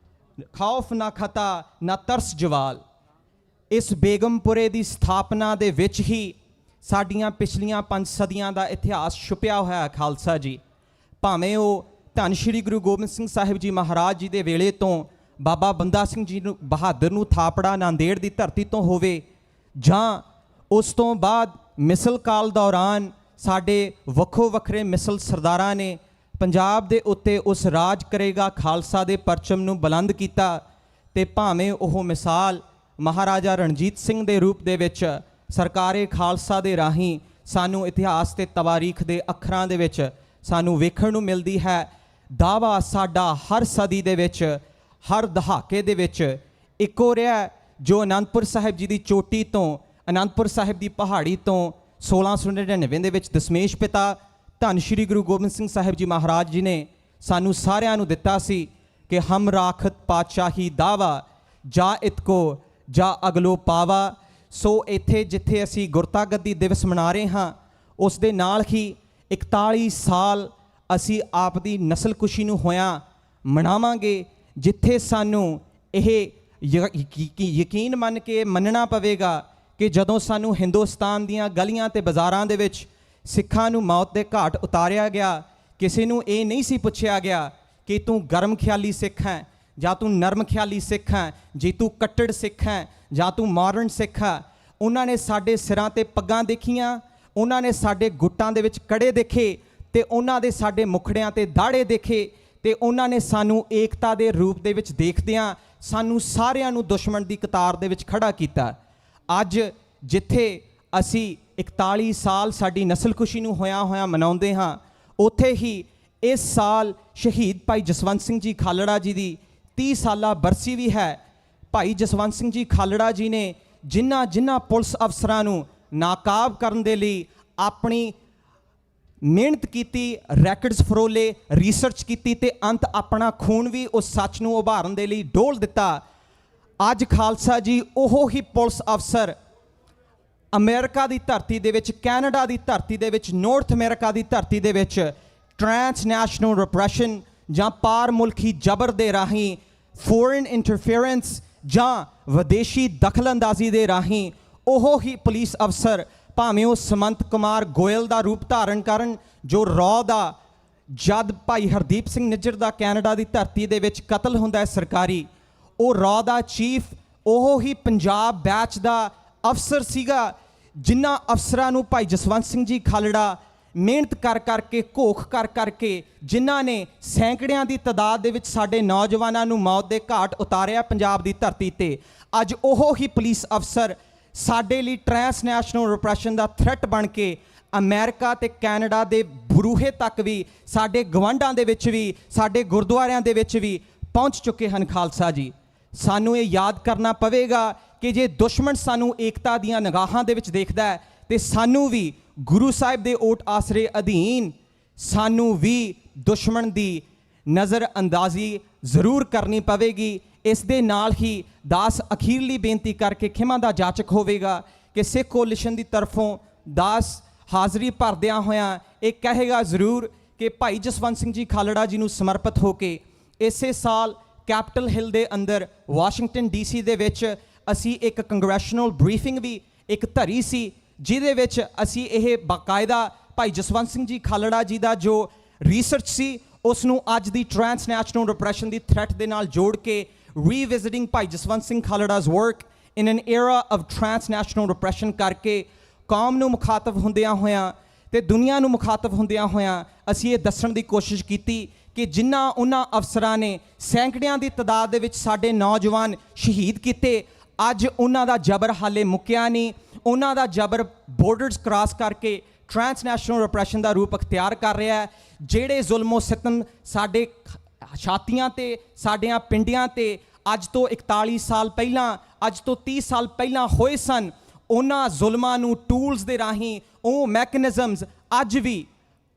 ਖੌਫ ਨਾ ਖਤਾ ਨਾ ਤਰਸ ਜਵਾਲ। ਇਸ ਬੇਗਮਪੁਰੇ ਦੀ ਸਥਾਪਨਾ ਦੇ ਵਿੱਚ ਹੀ ਸਾਡੀਆਂ ਪਿਛਲੀਆਂ 5 ਸਦੀਆਂ ਦਾ ਇਤਿਹਾਸ ਛੁਪਿਆ ਹੋਇਆ ਹੈ ਖਾਲਸਾ ਜੀ। ਭਾਵੇਂ ਉਹ ਧੰਨ ਸ਼੍ਰੀ ਗੁਰੂ ਗੋਬਿੰਦ ਸਿੰਘ ਸਾਹਿਬ ਜੀ ਮਹਾਰਾਜ ਜੀ ਦੇ ਵੇਲੇ ਤੋਂ ਬਾਬਾ ਬੰਦਾ ਸਿੰਘ ਜੀ ਨੂੰ ਬਹਾਦਰ ਨੂੰ ਥਾਪੜਾ ਨਾਂਦੇੜ ਦੀ ਧਰਤੀ ਤੋਂ ਹੋਵੇ, ਜਾਂ ਉਸ ਤੋਂ ਬਾਅਦ ਮਿਸਲ ਕਾਲ ਦੌਰਾਨ ਸਾਡੇ ਵੱਖੋ ਵੱਖਰੇ ਮਿਸਲ ਸਰਦਾਰਾਂ ਨੇ ਪੰਜਾਬ ਦੇ ਉੱਤੇ ਉਸ ਰਾਜ ਕਰੇਗਾ ਖਾਲਸਾ ਦੇ ਪਰਚਮ ਨੂੰ ਬੁਲੰਦ ਕੀਤਾ, ਤੇ ਭਾਵੇਂ ਉਹ ਮਿਸਾਲ ਮਹਾਰਾਜਾ ਰਣਜੀਤ ਸਿੰਘ ਦੇ ਰੂਪ ਦੇ ਵਿੱਚ ਸਰਕਾਰੇ ਖਾਲਸਾ ਦੇ ਰਾਹੀਂ ਸਾਨੂੰ ਇਤਿਹਾਸ ਤੇ ਤਵਾਰੀਖ ਦੇ ਅੱਖਰਾਂ ਦੇ ਵਿੱਚ ਸਾਨੂੰ ਵੇਖਣ ਨੂੰ ਮਿਲਦੀ ਹੈ। ਦਾਵਾ ਸਾਡਾ ਹਰ ਸਦੀ ਦੇ ਵਿੱਚ, ਹਰ ਦਹਾਕੇ ਦੇ ਵਿੱਚ ਇੱਕੋ ਰਿਹਾ, ਜੋ ਅਨੰਦਪੁਰ ਸਾਹਿਬ ਜੀ ਦੀ ਚੋਟੀ ਤੋਂ, ਅਨੰਦਪੁਰ ਸਾਹਿਬ ਦੀ ਪਹਾੜੀ ਤੋਂ 1699 ਦੇ ਵਿੱਚ ਦਸ਼ਮੇਸ਼ ਪਿਤਾ ਧੰਨ ਸ਼੍ਰੀ ਗੁਰੂ ਗੋਬਿੰਦ ਸਿੰਘ ਸਾਹਿਬ ਜੀ ਮਹਾਰਾਜ ਜੀ ਨੇ ਸਾਨੂੰ ਸਾਰਿਆਂ ਨੂੰ ਦਿੱਤਾ ਸੀ ਕਿ ਹਮ ਰਾਖਤ ਪਾਤਸ਼ਾਹੀ ਦਾਵਾ, ਜਾ ਇਤਕੋ ਜਾ ਅਗਲੋ ਪਾਵਾ। ਸੋ ਇੱਥੇ ਜਿੱਥੇ ਅਸੀਂ ਗੁਰਤਾ ਗੱਦੀ ਦਿਵਸ ਮਨਾ ਰਹੇ ਹਾਂ, ਉਸ ਦੇ ਨਾਲ ਹੀ 41 ਸਾਲ ਅਸੀਂ ਆਪ ਦੀ ਨਸਲਕੁਸ਼ੀ ਨੂੰ ਹੋਇਆਂ ਮਨਾਵਾਂਗੇ, ਜਿੱਥੇ ਸਾਨੂੰ ਇਹ ਯਕੀਨ ਮੰਨ ਕੇ ਮੰਨਣਾ ਪਵੇਗਾ ਕਿ ਜਦੋਂ ਸਾਨੂੰ ਹਿੰਦੁਸਤਾਨ ਦੀਆਂ ਗਲੀਆਂ ਤੇ ਬਾਜ਼ਾਰਾਂ ਦੇ ਵਿੱਚ ਸਿੱਖਾਂ ਨੂੰ ਮੌਤ ਦੇ ਘਾਟ ਉਤਾਰਿਆ ਗਿਆ, ਕਿਸੇ ਨੂੰ ਇਹ ਨਹੀਂ ਸੀ ਪੁੱਛਿਆ ਗਿਆ ਕਿ ਤੂੰ ਗਰਮ ਖਿਆਲੀ ਸਿੱਖ ਹੈ ਜਾਂ ਤੂੰ ਨਰਮ ਖਿਆਲੀ ਸਿੱਖ ਹੈ, ਜੇ ਤੂੰ ਕੱਟੜ ਸਿੱਖ ਹੈ ਜਾਂ ਤੂੰ ਮਾਡਰਨ ਸਿੱਖ ਹੈ। ਉਹਨਾਂ ਨੇ ਸਾਡੇ ਸਿਰਾਂ ਤੇ ਪੱਗਾਂ ਦੇਖੀਆਂ, ਉਹਨਾਂ ਨੇ ਸਾਡੇ ਗੁੱਟਾਂ ਦੇ ਵਿੱਚ ਕੜੇ ਦੇਖੇ, ਤੇ ਉਹਨਾਂ ਦੇ ਸਾਡੇ ਮੁਖੜਿਆਂ ਤੇ ਦਾੜੇ ਦੇਖੇ, ਤੇ ਉਹਨਾਂ ਨੇ ਸਾਨੂੰ ਏਕਤਾ ਦੇ ਰੂਪ ਦੇ ਵਿੱਚ ਦੇਖਦਿਆਂ ਸਾਨੂੰ ਸਾਰਿਆਂ ਨੂੰ ਦੁਸ਼ਮਣ ਦੀ ਕਤਾਰ ਦੇ ਵਿੱਚ ਖੜਾ ਕੀਤਾ। ਅੱਜ ਜਿੱਥੇ ਅਸੀਂ 41 ਸਾਲ ਸਾਡੀ ਨਸਲਕੁਸ਼ੀ ਨੂੰ ਹੋਇਆ ਮਨਾਉਂਦੇ ਹਾਂ, ਉੱਥੇ ਹੀ ਇਸ ਸਾਲ ਸ਼ਹੀਦ ਭਾਈ ਜਸਵੰਤ ਸਿੰਘ ਜੀ ਖਾਲੜਾ ਜੀ ਦੀ 30 ਸਾਲਾ ਬਰਸੀ ਵੀ ਹੈ। ਭਾਈ ਜਸਵੰਤ ਸਿੰਘ ਜੀ ਖਾਲੜਾ ਜੀ ਨੇ ਜਿਨ੍ਹਾਂ ਪੁਲਿਸ ਅਫਸਰਾਂ ਨੂੰ ਨਾਕਾਬ ਕਰਨ ਦੇ ਲਈ ਆਪਣੀ ਮਿਹਨਤ ਕੀਤੀ, ਰੈਕਡਸ ਫਰੋਲੇ, ਰਿਸਰਚ ਕੀਤੀ, ਤੇ ਅੰਤ ਆਪਣਾ ਖੂਨ ਵੀ ਉਸ ਸੱਚ ਨੂੰ ਉਭਾਰਨ ਦੇ ਲਈ ਡੋਲ ਦਿੱਤਾ। ਅੱਜ ਖਾਲਸਾ ਜੀ ਉਹ ਹੀ ਪੁਲਿਸ ਅਫਸਰ ਅਮਰੀਕਾ ਦੀ ਧਰਤੀ ਦੇ ਵਿੱਚ, ਕੈਨੇਡਾ ਦੀ ਧਰਤੀ ਦੇ ਵਿੱਚ, ਨਾਰਥ ਅਮਰੀਕਾ ਦੀ ਧਰਤੀ ਦੇ ਵਿੱਚ ਟ੍ਰਾਂਸਨੈਸ਼ਨਲ ਰਿਪਰੈਸ਼ਨ ਜਾਂ ਪਾਰ ਮੁਲਕੀ ਜ਼ਬਰ ਦੇ ਰਾਹੀਂ, ਫੋਰਨ ਇੰਟਰਫੇਰੈਂਸ ਜਾਂ ਵਿਦੇਸ਼ੀ ਦਖਲਅੰਦਾਜ਼ੀ ਦੇ ਰਾਹੀਂ ਉਹ ਹੀ ਪੁਲਿਸ ਅਫਸਰ, ਭਾਵੇਂ ਉਹ ਸਮੰਤ ਕੁਮਾਰ ਗੋਇਲ ਦਾ ਰੂਪ ਧਾਰਨ ਕਰਨ, ਜੋ ਰੌ ਦਾ ਜਦ ਭਾਈ ਹਰਦੀਪ ਸਿੰਘ ਨਿੱਜਰ ਦਾ ਕੈਨੇਡਾ ਦੀ ਧਰਤੀ ਦੇ ਵਿੱਚ ਕਤਲ ਹੁੰਦਾ ਹੈ ਸਰਕਾਰੀ, ਉਹ ਰੌ ਦਾ ਚੀਫ ਉਹ ਹੀ ਪੰਜਾਬ ਬੈਚ ਦਾ ਅਫਸਰ ਸੀਗਾ, ਜਿਨ੍ਹਾਂ ਅਫਸਰਾਂ ਨੂੰ ਭਾਈ ਜਸਵੰਤ ਸਿੰਘ ਜੀ ਖਾਲੜਾ ਮਿਹਨਤ ਕਰ ਕਰਕੇ, ਘੋਖ ਕਰ ਕਰਕੇ, ਜਿਨ੍ਹਾਂ ਨੇ ਸੈਂਕੜਿਆਂ ਦੀ ਤਾਦਾਦ ਦੇ ਵਿੱਚ ਸਾਡੇ ਨੌਜਵਾਨਾਂ ਨੂੰ ਮੌਤ ਦੇ ਘਾਟ ਉਤਾਰਿਆ ਪੰਜਾਬ ਦੀ ਧਰਤੀ ਤੇ। ਅੱਜ ਉਹ ਹੀ ਪੁਲਿਸ ਅਫਸਰ ਸਾਡੇ ਲਈ ਟ੍ਰਾਂਸਨੈਸ਼ਨਲ ਰਿਪਰੈਸ਼ਨ ਦਾ ਥ੍ਰੈਟ ਬਣ ਕੇ ਅਮਰੀਕਾ ਤੇ ਕੈਨੇਡਾ ਦੇ ਬਰੂਹੇ ਤੱਕ ਵੀ, ਸਾਡੇ ਗਵਾਂਢਾਂ ਦੇ ਵਿੱਚ ਵੀ, ਸਾਡੇ ਗੁਰਦੁਆਰਿਆਂ ਦੇ ਵਿੱਚ ਵੀ ਪਹੁੰਚ ਚੁੱਕੇ ਹਨ। ਖਾਲਸਾ ਜੀ, ਸਾਨੂੰ ਇਹ ਯਾਦ ਕਰਨਾ ਪਵੇਗਾ ਕਿ ਜੇ ਦੁਸ਼ਮਣ ਸਾਨੂੰ ਏਕਤਾ ਦੀਆਂ ਨਿਗਾਹਾਂ ਦੇ ਵਿੱਚ ਦੇਖਦਾ ਹੈ, ਤੇ ਸਾਨੂੰ ਵੀ ਗੁਰੂ ਸਾਹਿਬ ਦੇ ਓਟ ਆਸਰੇ ਅਧੀਨ ਸਾਨੂੰ ਵੀ ਦੁਸ਼ਮਣ ਦੀ ਨਜ਼ਰ ਅੰਦਾਜ਼ੀ ਜ਼ਰੂਰ ਕਰਨੀ ਪਵੇਗੀ। ਇਸ ਦੇ ਨਾਲ ਹੀ ਦਾਸ ਅਖੀਰਲੀ ਬੇਨਤੀ ਕਰਕੇ ਖਿਮਾ ਦਾ ਜਾਚਕ ਹੋਵੇਗਾ ਕਿ ਸਿੱਖ ਕੋਲੀਸ਼ਨ ਦੀ ਤਰਫੋਂ ਦਾਸ ਹਾਜ਼ਰੀ ਭਰਦਿਆਂ ਹੋਇਆਂ ਇਹ ਕਹੇਗਾ ਜ਼ਰੂਰ ਕਿ ਭਾਈ ਜਸਵੰਤ ਸਿੰਘ ਜੀ ਖਾਲੜਾ ਜੀ ਨੂੰ ਸਮਰਪਿਤ ਹੋ ਕੇ ਇਸੇ ਸਾਲ ਕੈਪੀਟਲ ਹਿੱਲ ਦੇ ਅੰਦਰ ਵਾਸ਼ਿੰਗਟਨ DC ਦੇ ਵਿੱਚ ਅਸੀਂ ਇੱਕ ਕੰਗਰੈਸ਼ਨਲ ਬਰੀਫਿੰਗ ਵੀ ਇੱਕ ਧਰੀ ਸੀ ਜਿਹਦੇ ਵਿੱਚ ਅਸੀਂ ਇਹ ਬਾਕਾਇਦਾ ਭਾਈ ਜਸਵੰਤ ਸਿੰਘ ਜੀ ਖਾਲੜਾ ਜੀ ਦਾ ਜੋ ਰਿਸਰਚ ਸੀ ਉਸ ਨੂੰ ਅੱਜ ਦੀ ਟ੍ਰਾਂਸਨੈਸ਼ਨਲ ਰਿਪਰੈਸ਼ਨ ਦੀ ਥ੍ਰੈਟ ਦੇ ਨਾਲ ਜੋੜ ਕੇ ਰੀਵਿਜ਼ਿਟਿੰਗ ਭਾਈ Jaswant Singh ਖਾਲੜਾ's work in an era of transnational repression ਕਰਕੇ ਕੌਮ ਨੂੰ ਮੁਖਾਤਬ ਹੁੰਦਿਆਂ ਹੋਇਆਂ ਤੇ ਦੁਨੀਆ ਨੂੰ ਮੁਖਾਤਬ ਹੁੰਦਿਆਂ ਹੋਇਆਂ ਅਸੀਂ ਇਹ ਦੱਸਣ ਦੀ ਕੋਸ਼ਿਸ਼ ਕੀਤੀ ਕਿ ਜਿਨ੍ਹਾਂ ਉਹਨਾਂ ਅਫਸਰਾਂ ਨੇ ਸੈਂਕੜਿਆਂ ਦੀ ਤਾਦਾਦ ਦੇ ਵਿੱਚ ਸਾਡੇ ਨੌਜਵਾਨ ਸ਼ਹੀਦ ਕੀਤੇ, ਅੱਜ ਉਹਨਾਂ ਦਾ ਜਬਰ ਹਾਲੇ ਮੁੱਕਿਆ ਨਹੀਂ। ਉਹਨਾਂ ਦਾ ਜਬਰ ਬਾਰਡਰਸ ਕ੍ਰਾਸ ਕਰਕੇ ਟ੍ਰਾਂਸਨੈਸ਼ਨਲ ਰਿਪਰੈਸ਼ਨ ਦਾ ਰੂਪ ਅਖਤਿਆਰ ਕਰ ਰਿਹਾ ਹੈ। ਜਿਹੜੇ ਜ਼ੁਲਮੋ ਸਿਤਮ ਸਾਡੇ ਛਾਤੀਆਂ ਤੇ ਸਾਡਿਆਂ ਪਿੰਡਿਆਂ ਤੇ ਅੱਜ ਤੋਂ 41 ਸਾਲ ਪਹਿਲਾਂ, ਅੱਜ ਤੋਂ 30 ਸਾਲ ਪਹਿਲਾਂ ਹੋਏ ਸਨ, ਉਹਨਾਂ ਜ਼ੁਲਮਾਂ ਨੂੰ ਟੂਲਸ ਦੇ ਰਾਹੀਂ ਉਹ ਮੈਕੈਨਿਜ਼ਮਸ ਅੱਜ ਵੀ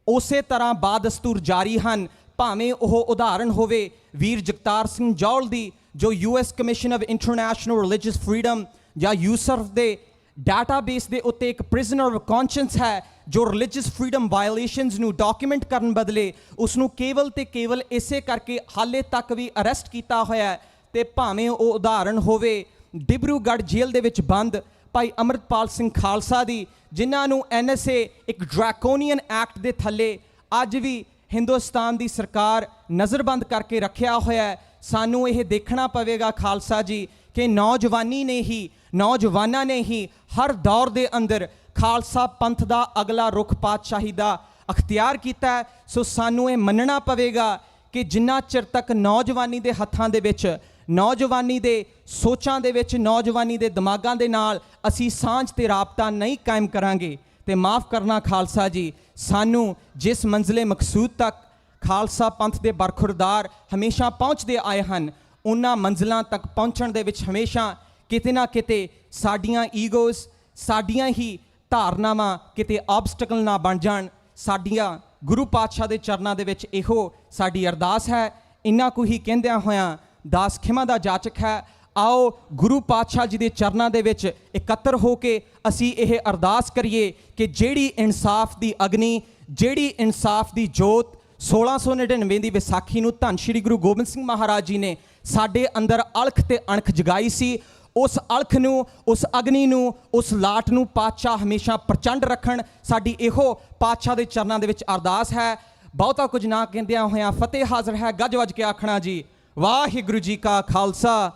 ਉਸੇ ਤਰ੍ਹਾਂ ਬਾਦਸਤੂਰ ਜਾਰੀ ਹਨ। ਭਾਵੇਂ ਉਹ ਉਦਾਹਰਣ ਹੋਵੇ ਵੀਰ ਜਗਤਾਰ ਸਿੰਘ ਜੌਲ ਦੀ, ਜੋ US commission of international religious freedom ਜਾਂ ਯੂਸਰਫ ਦੇ ਡਾਟਾਬੇਸ ਦੇ ਉੱਤੇ ਇੱਕ ਪ੍ਰਿਜ਼ਨਰ ਆਫ ਕੌਂਸ਼ੀਅੰਸ ਹੈ, ਜੋ ਰਿਲੀਜੀਅਸ ਫਰੀडम ਵਾਇਓਲੇਸ਼ਨਸ ਨੂੰ ਡਾਕੂਮੈਂਟ ਕਰਨ ਬਦਲੇ ਉਸ ਨੂੰ ਕੇਵਲ ਤੇ ਕੇਵਲ ਇਸੇ ਕਰਕੇ ਹਾਲੇ ਤੱਕ ਵੀ ਅਰੈਸਟ ਕੀਤਾ ਹੋਇਆ ਹੈ। ਤੇ ਭਾਵੇਂ ਉਹ ਉਦਾਹਰਣ ਹੋਵੇ ਡਿਬਰੂਗੜ੍ਹ ਜੇਲ੍ਹ ਦੇ ਵਿੱਚ ਬੰਦ ਭਾਈ ਅੰਮ੍ਰਿਤਪਾਲ ਸਿੰਘ ਖਾਲਸਾ ਦੀ, ਜਿਨ੍ਹਾਂ ਨੂੰ NSA ਇੱਕ ਡਰੈਕੋਨੀਅਨ ਐਕਟ ਦੇ ਥੱਲੇ ਅੱਜ ਵੀ ਹਿੰਦੁਸਤਾਨ ਦੀ ਸਰਕਾਰ ਨਜ਼ਰਬੰਦ ਕਰਕੇ ਰੱਖਿਆ ਹੋਇਆ ਹੈ। ਸਾਨੂੰ ਇਹ ਦੇਖਣਾ ਪਵੇਗਾ ਖਾਲਸਾ ਜੀ ਕਿ ਨੌਜਵਾਨਾਂ ਨੇ ਹੀ ਹਰ ਦੌਰ ਦੇ ਅੰਦਰ ਖਾਲਸਾ ਪੰਥ ਦਾ ਅਗਲਾ ਰੁਖ ਪਾਤਸ਼ਾਹੀ ਦਾ ਅਖਤਿਆਰ ਕੀਤਾ ਹੈ। ਸੋ ਸਾਨੂੰ ਇਹ ਮੰਨਣਾ ਪਵੇਗਾ ਕਿ ਜਿੰਨਾ ਚਿਰ ਤੱਕ ਨੌਜਵਾਨੀ ਦੇ ਹੱਥਾਂ ਦੇ ਵਿੱਚ, ਨੌਜਵਾਨੀ ਦੇ ਸੋਚਾਂ ਦੇ ਵਿੱਚ, ਨੌਜਵਾਨੀ ਦੇ ਦਿਮਾਗਾਂ ਦੇ ਨਾਲ ਅਸੀਂ ਸਾਂਝ ਤੇ ਰਾਬਤਾ ਨਹੀਂ ਕਾਇਮ ਕਰਾਂਗੇ ਤੇ ਮਾਫ ਕਰਨਾ ਖਾਲਸਾ ਜੀ, ਸਾਨੂੰ ਜਿਸ ਮੰਜ਼ਿਲੇ ਮਕਸੂਦ ਤੱਕ ਖਾਲਸਾ ਪੰਥ ਦੇ ਬਰਖੁਰਦਾਰ ਹਮੇਸ਼ਾ ਪਹੁੰਚਦੇ ਆਏ ਹਨ, ਉਹਨਾਂ ਮੰਜ਼ਿਲਾਂ ਤੱਕ ਪਹੁੰਚਣ ਦੇ ਵਿੱਚ ਹਮੇਸ਼ਾ ਕਿਤੇ ਨਾ ਕਿਤੇ ਸਾਡੀਆਂ ਈਗੋਜ਼, ਸਾਡੀਆਂ ਹੀ ਧਾਰਨਾਵਾਂ ਕਿਤੇ ਆਬਸਟਕਲ ਨਾ ਬਣ ਜਾਣ। ਸਾਡੀਆਂ ਗੁਰੂ ਪਾਤਸ਼ਾਹ ਦੇ ਚਰਨਾਂ ਦੇ ਵਿੱਚ ਇਹੋ ਸਾਡੀ ਅਰਦਾਸ ਹੈ। ਇੰਨਾ ਕੁ ਹੀ ਕਹਿੰਦਿਆਂ ਹੋਇਆਂ ਦਾਸ ਖਿਮਾ ਦਾ ਜਾਚਕ ਹੈ, ਆਓ ਗੁਰੂ ਪਾਤਸ਼ਾਹ ਜੀ ਦੇ ਚਰਨਾਂ ਦੇ ਵਿੱਚ ਇਕੱਤਰ ਹੋ ਕੇ ਅਸੀਂ ਇਹ ਅਰਦਾਸ ਕਰੀਏ ਕਿ ਜਿਹੜੀ ਇਨਸਾਫ ਦੀ ਅਗਨੀ, ਜਿਹੜੀ ਇਨਸਾਫ ਦੀ ਜੋਤ 1699 ਦੀ ਵਿਸਾਖੀ ਨੂੰ ਧੰਨ ਸ਼੍ਰੀ ਗੁਰੂ ਗੋਬਿੰਦ ਸਿੰਘ ਮਹਾਰਾਜ ਜੀ ਨੇ ਸਾਡੇ ਅੰਦਰ ਅਲਖ ਤੇ ਅਣਖ ਜਗਾਈ ਸੀ, ਉਸ ਅਲਖ ਨੂੰ, ਉਸ ਅਗਨੀ ਨੂੰ, ਉਸ ਲਾਟ ਨੂੰ ਪਾਤਸ਼ਾਹ ਹਮੇਸ਼ਾ ਪ੍ਰਚੰਡ ਰੱਖਣ। ਸਾਡੀ ਇਹੋ ਪਾਤਸ਼ਾਹ ਦੇ ਚਰਨਾਂ ਦੇ ਵਿੱਚ ਅਰਦਾਸ ਹੈ। ਬਹੁਤਾ ਕੁਝ ਨਾ ਕਹਿੰਦਿਆਂ ਹੋਇਆਂ ਫਤਿਹ ਹਾਜ਼ਰ ਹੈ। ਗੱਜ ਵੱਜ ਕੇ ਆਖਣਾ ਜੀ, ਵਾਹਿਗੁਰੂ ਜੀ ਕਾ ਖਾਲਸਾ,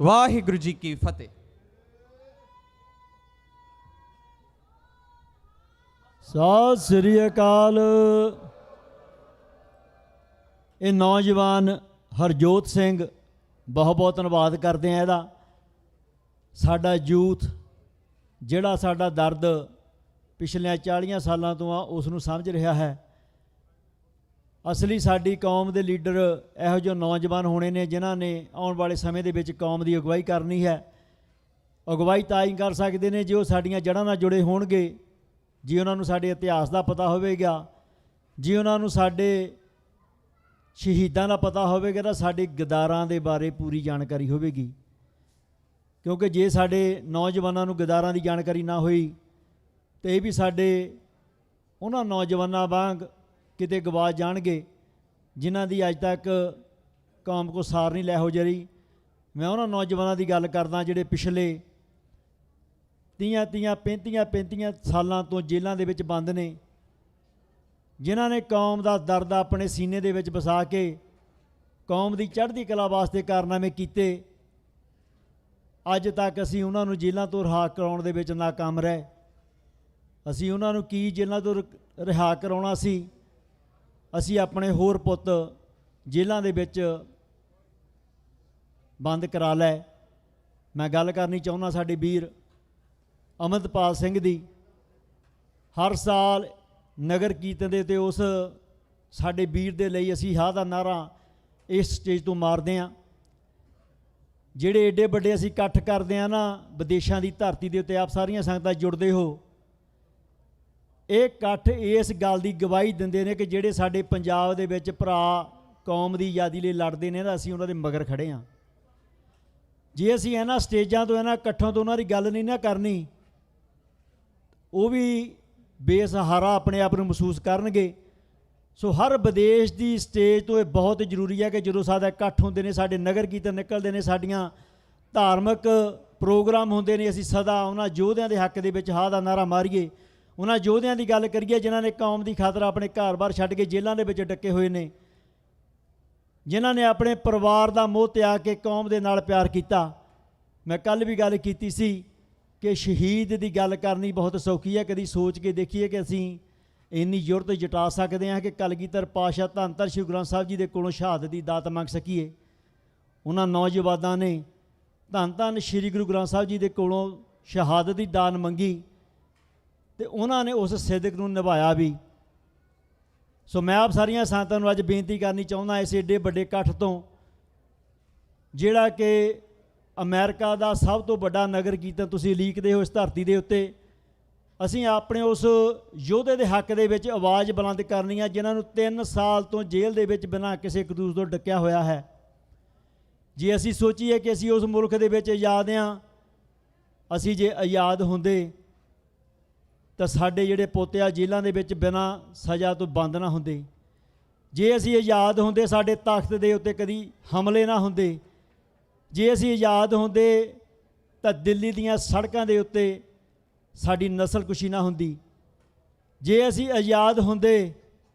ਵਾਹਿਗੁਰੂ ਜੀ ਕੀ ਫਤਿਹ। ਸਤਿ ਸ੍ਰੀ ਅਕਾਲ। ਇਹ ਨੌਜਵਾਨ ਹਰਜੋਤ ਸਿੰਘ, ਬਹੁਤ ਬਹੁਤ ਧੰਨਵਾਦ ਕਰਦੇ ਹਾਂ ਇਹਦਾ। ਸਾਡਾ ਯੂਥ ਜਿਹੜਾ ਸਾਡਾ ਦਰਦ ਪਿਛਲੇ 40 ਸਾਲਾਂ ਤੋਂ ਆ ਉਸ ਨੂੰ ਸਮਝ ਰਿਹਾ ਹੈ। ਅਸਲੀ ਸਾਡੀ ਕੌਮ ਦੇ ਲੀਡਰ ਇਹੋ ਜਿਹੇ ਨੌਜਵਾਨ ਹੋਣੇ ਨੇ ਜਿਨ੍ਹਾਂ ਨੇ ਆਉਣ ਵਾਲੇ ਸਮੇਂ ਦੇ ਵਿੱਚ ਕੌਮ ਦੀ ਅਗਵਾਈ ਕਰਨੀ ਹੈ। ਅਗਵਾਈ ਤਾਂ ਹੀ ਕਰ ਸਕਦੇ ਨੇ ਜੇ ਉਹ ਸਾਡੀਆਂ ਜੜ੍ਹਾਂ ਨਾਲ ਜੁੜੇ ਹੋਣਗੇ, ਜੇ ਉਹਨਾਂ ਨੂੰ ਸਾਡੇ ਇਤਿਹਾਸ ਦਾ ਪਤਾ ਹੋਵੇਗਾ, ਜੇ ਉਹਨਾਂ ਨੂੰ ਸਾਡੇ ਸ਼ਹੀਦਾਂ ਦਾ ਪਤਾ ਹੋਵੇਗਾ ਤਾਂ ਸਾਡੇ ਗਦਾਰਾਂ ਦੇ ਬਾਰੇ ਪੂਰੀ ਜਾਣਕਾਰੀ ਹੋਵੇਗੀ। ਕਿਉਂਕਿ ਜੇ ਸਾਡੇ ਨੌਜਵਾਨਾਂ ਨੂੰ ਗਦਾਰਾਂ ਦੀ ਜਾਣਕਾਰੀ ਨਾ ਹੋਈ ਤਾਂ ਇਹ ਵੀ ਸਾਡੇ ਉਹਨਾਂ ਨੌਜਵਾਨਾਂ ਵਾਂਗ ਕਿਤੇ ਗਵਾਚ ਜਾਣਗੇ ਜਿਨ੍ਹਾਂ ਦੀ ਅੱਜ ਤੱਕ ਕੌਮ ਕੋ ਸਾਰ ਨਹੀਂ ਲੈ ਹੋ ਜਰੀ। ਮੈਂ ਉਹਨਾਂ ਨੌਜਵਾਨਾਂ ਦੀ ਗੱਲ ਕਰਦਾ ਜਿਹੜੇ ਪਿਛਲੇ 35 ਸਾਲਾਂ ਤੋਂ ਜੇਲ੍ਹਾਂ ਦੇ ਵਿੱਚ ਬੰਦ ਨੇ, ਜਿਨ੍ਹਾਂ ਨੇ ਕੌਮ ਦਾ ਦਰਦ ਆਪਣੇ ਸੀਨੇ ਦੇ ਵਿੱਚ ਵਸਾ ਕੇ ਕੌਮ ਦੀ ਚੜ੍ਹਦੀ ਕਲਾ ਵਾਸਤੇ ਕਾਰਨਾਮੇ ਕੀਤੇ। ਅੱਜ ਤੱਕ ਅਸੀਂ ਉਹਨਾਂ ਨੂੰ ਜੇਲ੍ਹਾਂ ਤੋਂ ਰਿਹਾ ਕਰਾਉਣ ਦੇ ਵਿੱਚ ਨਾਕਾਮ ਰਹੇ। ਅਸੀਂ ਉਹਨਾਂ ਨੂੰ ਕੀ ਜੇਲ੍ਹਾਂ ਤੋਂ ਰਿਹਾ ਕਰਾਉਣਾ ਸੀ? ਅਸੀਂ ਆਪਣੇ ਹੋਰ ਪੁੱਤ ਜੇਲ੍ਹਾਂ ਦੇ ਵਿੱਚ ਬੰਦ ਕਰਾ ਲਏ। ਮੈਂ ਗੱਲ ਕਰਨੀ ਚਾਹੁੰਦਾ ਸਾਡੇ ਵੀਰ ਅੰਮ੍ਰਿਤਪਾਲ ਸਿੰਘ ਦੀ। ਹਰ ਸਾਲ ਨਗਰ ਕੀਰਤਨ ਦੇ ਉੱਤੇ ਉਸ ਸਾਡੇ ਵੀਰ ਦੇ ਲਈ ਅਸੀਂ ਹਾਂ ਦਾ ਨਾਅਰਾ ਇਸ ਸਟੇਜ ਤੋਂ ਮਾਰਦੇ ਹਾਂ। ਜਿਹੜੇ ਏਡੇ ਵੱਡੇ ਅਸੀਂ ਇਕੱਠ ਕਰਦੇ ਹਾਂ ਨਾ ਵਿਦੇਸ਼ਾਂ ਦੀ ਧਰਤੀ ਦੇ ਉੱਤੇ, ਆਪ ਸਾਰੀਆਂ ਸੰਗਤਾਂ ਜੁੜਦੇ ਹੋ, ਇਹ ਇਕੱਠ ਇਸ ਗੱਲ ਦੀ ਗਵਾਹੀ ਦਿੰਦੇ ਨੇ ਕਿ ਜਿਹੜੇ ਸਾਡੇ ਪੰਜਾਬ ਦੇ ਵਿੱਚ ਭਰਾ ਕੌਮ ਦੀ ਆਜ਼ਾਦੀ ਲਈ ਲੜਦੇ ਨੇ ਤਾਂ ਅਸੀਂ ਉਹਨਾਂ ਦੇ ਮਗਰ ਖੜ੍ਹੇ ਹਾਂ। ਜੇ ਅਸੀਂ ਇਹਨਾਂ ਸਟੇਜਾਂ ਤੋਂ, ਇਹਨਾਂ ਇਕੱਠਾਂ ਤੋਂ ਉਹਨਾਂ ਦੀ ਗੱਲ ਨਹੀਂ ਨਾ ਕਰਨੀ, ਉਹ ਵੀ ਬੇਸਹਾਰਾ ਆਪਣੇ ਆਪ ਨੂੰ ਮਹਿਸੂਸ ਕਰਨਗੇ। ਸੋ ਹਰ ਵਿਦੇਸ਼ ਦੀ ਸਟੇਜ ਤੋਂ ਇਹ ਬਹੁਤ ਜ਼ਰੂਰੀ ਹੈ ਕਿ ਜਦੋਂ ਸਾਡਾ ਇਕੱਠ ਹੁੰਦੇ ਨੇ, ਸਾਡੇ ਨਗਰ ਕੀਰਤਨ ਨਿਕਲਦੇ ਨੇ, ਸਾਡੀਆਂ ਧਾਰਮਿਕ ਪ੍ਰੋਗਰਾਮ ਹੁੰਦੇ ਨੇ, ਅਸੀਂ ਸਦਾ ਉਹਨਾਂ ਯੋਧਿਆਂ ਦੇ ਹੱਕ ਦੇ ਵਿੱਚ ਹਾਂ ਦਾ ਨਾਅਰਾ ਮਾਰੀਏ, ਉਹਨਾਂ ਯੋਧਿਆਂ ਦੀ ਗੱਲ ਕਰੀਏ ਜਿਨ੍ਹਾਂ ਨੇ ਕੌਮ ਦੀ ਖਾਤਰ ਆਪਣੇ ਘਰ-ਬਾਰ ਛੱਡ ਕੇ ਜੇਲ੍ਹਾਂ ਦੇ ਵਿੱਚ ਡੱਕੇ ਹੋਏ ਨੇ, ਜਿਨ੍ਹਾਂ ਨੇ ਆਪਣੇ ਪਰਿਵਾਰ ਦਾ ਮੋਹ ਤਿਆਗ ਕੇ ਕੌਮ ਦੇ ਨਾਲ ਪਿਆਰ ਕੀਤਾ। ਮੈਂ ਕੱਲ੍ਹ ਵੀ ਗੱਲ ਕੀਤੀ ਸੀ ਕਿ ਸ਼ਹੀਦ ਦੀ ਗੱਲ ਕਰਨੀ ਬਹੁਤ ਸੌਖੀ ਹੈ, ਕਦੀ ਸੋਚ ਕੇ ਦੇਖੀਏ ਕਿ ਅਸੀਂ ਇੰਨੀ ਜ਼ੁਰਤ ਜਟਾ ਸਕਦੇ ਹਾਂ ਕਿ ਕਲਗੀਧਰ ਪਾਤਸ਼ਾਹ ਧੰਨ ਧੰਨ ਸ਼੍ਰੀ ਗੁਰੂ ਗ੍ਰੰਥ ਸਾਹਿਬ ਜੀ ਦੇ ਕੋਲੋਂ ਸ਼ਹਾਦਤ ਦੀ ਦਾਤ ਮੰਗ ਸਕੀਏ। ਉਹਨਾਂ ਨੌਜਵਾਨਾਂ ਨੇ ਧੰਨ ਧੰਨ ਸ਼੍ਰੀ ਗੁਰੂ ਗ੍ਰੰਥ ਸਾਹਿਬ ਜੀ ਦੇ ਕੋਲੋਂ ਸ਼ਹਾਦਤ ਦੀ ਦਾਤ ਮੰਗੀ ਤੇ ਉਹਨਾਂ ਨੇ ਉਸ ਸਿਦਕ ਨੂੰ ਨਿਭਾਇਆ ਵੀ। ਸੋ ਮੈਂ ਆਪ ਸਾਰੀਆਂ ਸੰਗਤਾਂ ਨੂੰ ਅੱਜ ਬੇਨਤੀ ਕਰਨੀ ਚਾਹੁੰਦਾ, ਇਸ ਏਡੇ ਵੱਡੇ ਇਕੱਠ ਤੋਂ, ਜਿਹੜਾ ਕਿ ਅਮਰੀਕਾ ਦਾ ਸਭ ਤੋਂ ਵੱਡਾ ਨਗਰ ਕੀਰਤਨ ਤੁਸੀਂ ਉਲੀਕਦੇ ਹੋ ਇਸ ਧਰਤੀ ਦੇ ਉੱਤੇ, ਅਸੀਂ ਆਪਣੇ ਉਸ ਯੋਧੇ ਦੇ ਹੱਕ ਦੇ ਵਿੱਚ ਆਵਾਜ਼ ਬੁਲੰਦ ਕਰਨੀ ਆ ਜਿਨ੍ਹਾਂ ਨੂੰ 3 ਸਾਲ ਤੋਂ ਜੇਲ੍ਹ ਦੇ ਵਿੱਚ ਬਿਨਾਂ ਕਿਸੇ ਕਸੂਰ ਤੋਂ ਡੱਕਿਆ ਹੋਇਆ ਹੈ। ਜੇ ਅਸੀਂ ਸੋਚੀਏ ਕਿ ਅਸੀਂ ਉਸ ਮੁਲਕ ਦੇ ਵਿੱਚ ਆਜ਼ਾਦ ਹਾਂ, ਅਸੀਂ ਜੇ ਆਜ਼ਾਦ ਹੁੰਦੇ ਤਾਂ ਸਾਡੇ ਜਿਹੜੇ ਪੋਤੇ ਆ ਜੇਲ੍ਹਾਂ ਦੇ ਵਿੱਚ ਬਿਨਾਂ ਸਜ਼ਾ ਤੋਂ ਬੰਦ ਨਾ ਹੁੰਦੇ। ਜੇ ਅਸੀਂ ਆਜ਼ਾਦ ਹੁੰਦੇ ਸਾਡੇ ਤਖਤ ਦੇ ਉੱਤੇ ਕਦੀ ਹਮਲੇ ਨਾ ਹੁੰਦੇ। ਜੇ ਅਸੀਂ ਆਜ਼ਾਦ ਹੁੰਦੇ ਤਾਂ ਦਿੱਲੀ ਦੀਆਂ ਸੜਕਾਂ ਦੇ ਉੱਤੇ ਸਾਡੀ ਨਸਲਕੁਸ਼ੀ ਨਾ ਹੁੰਦੀ। ਜੇ ਅਸੀਂ ਆਜ਼ਾਦ ਹੁੰਦੇ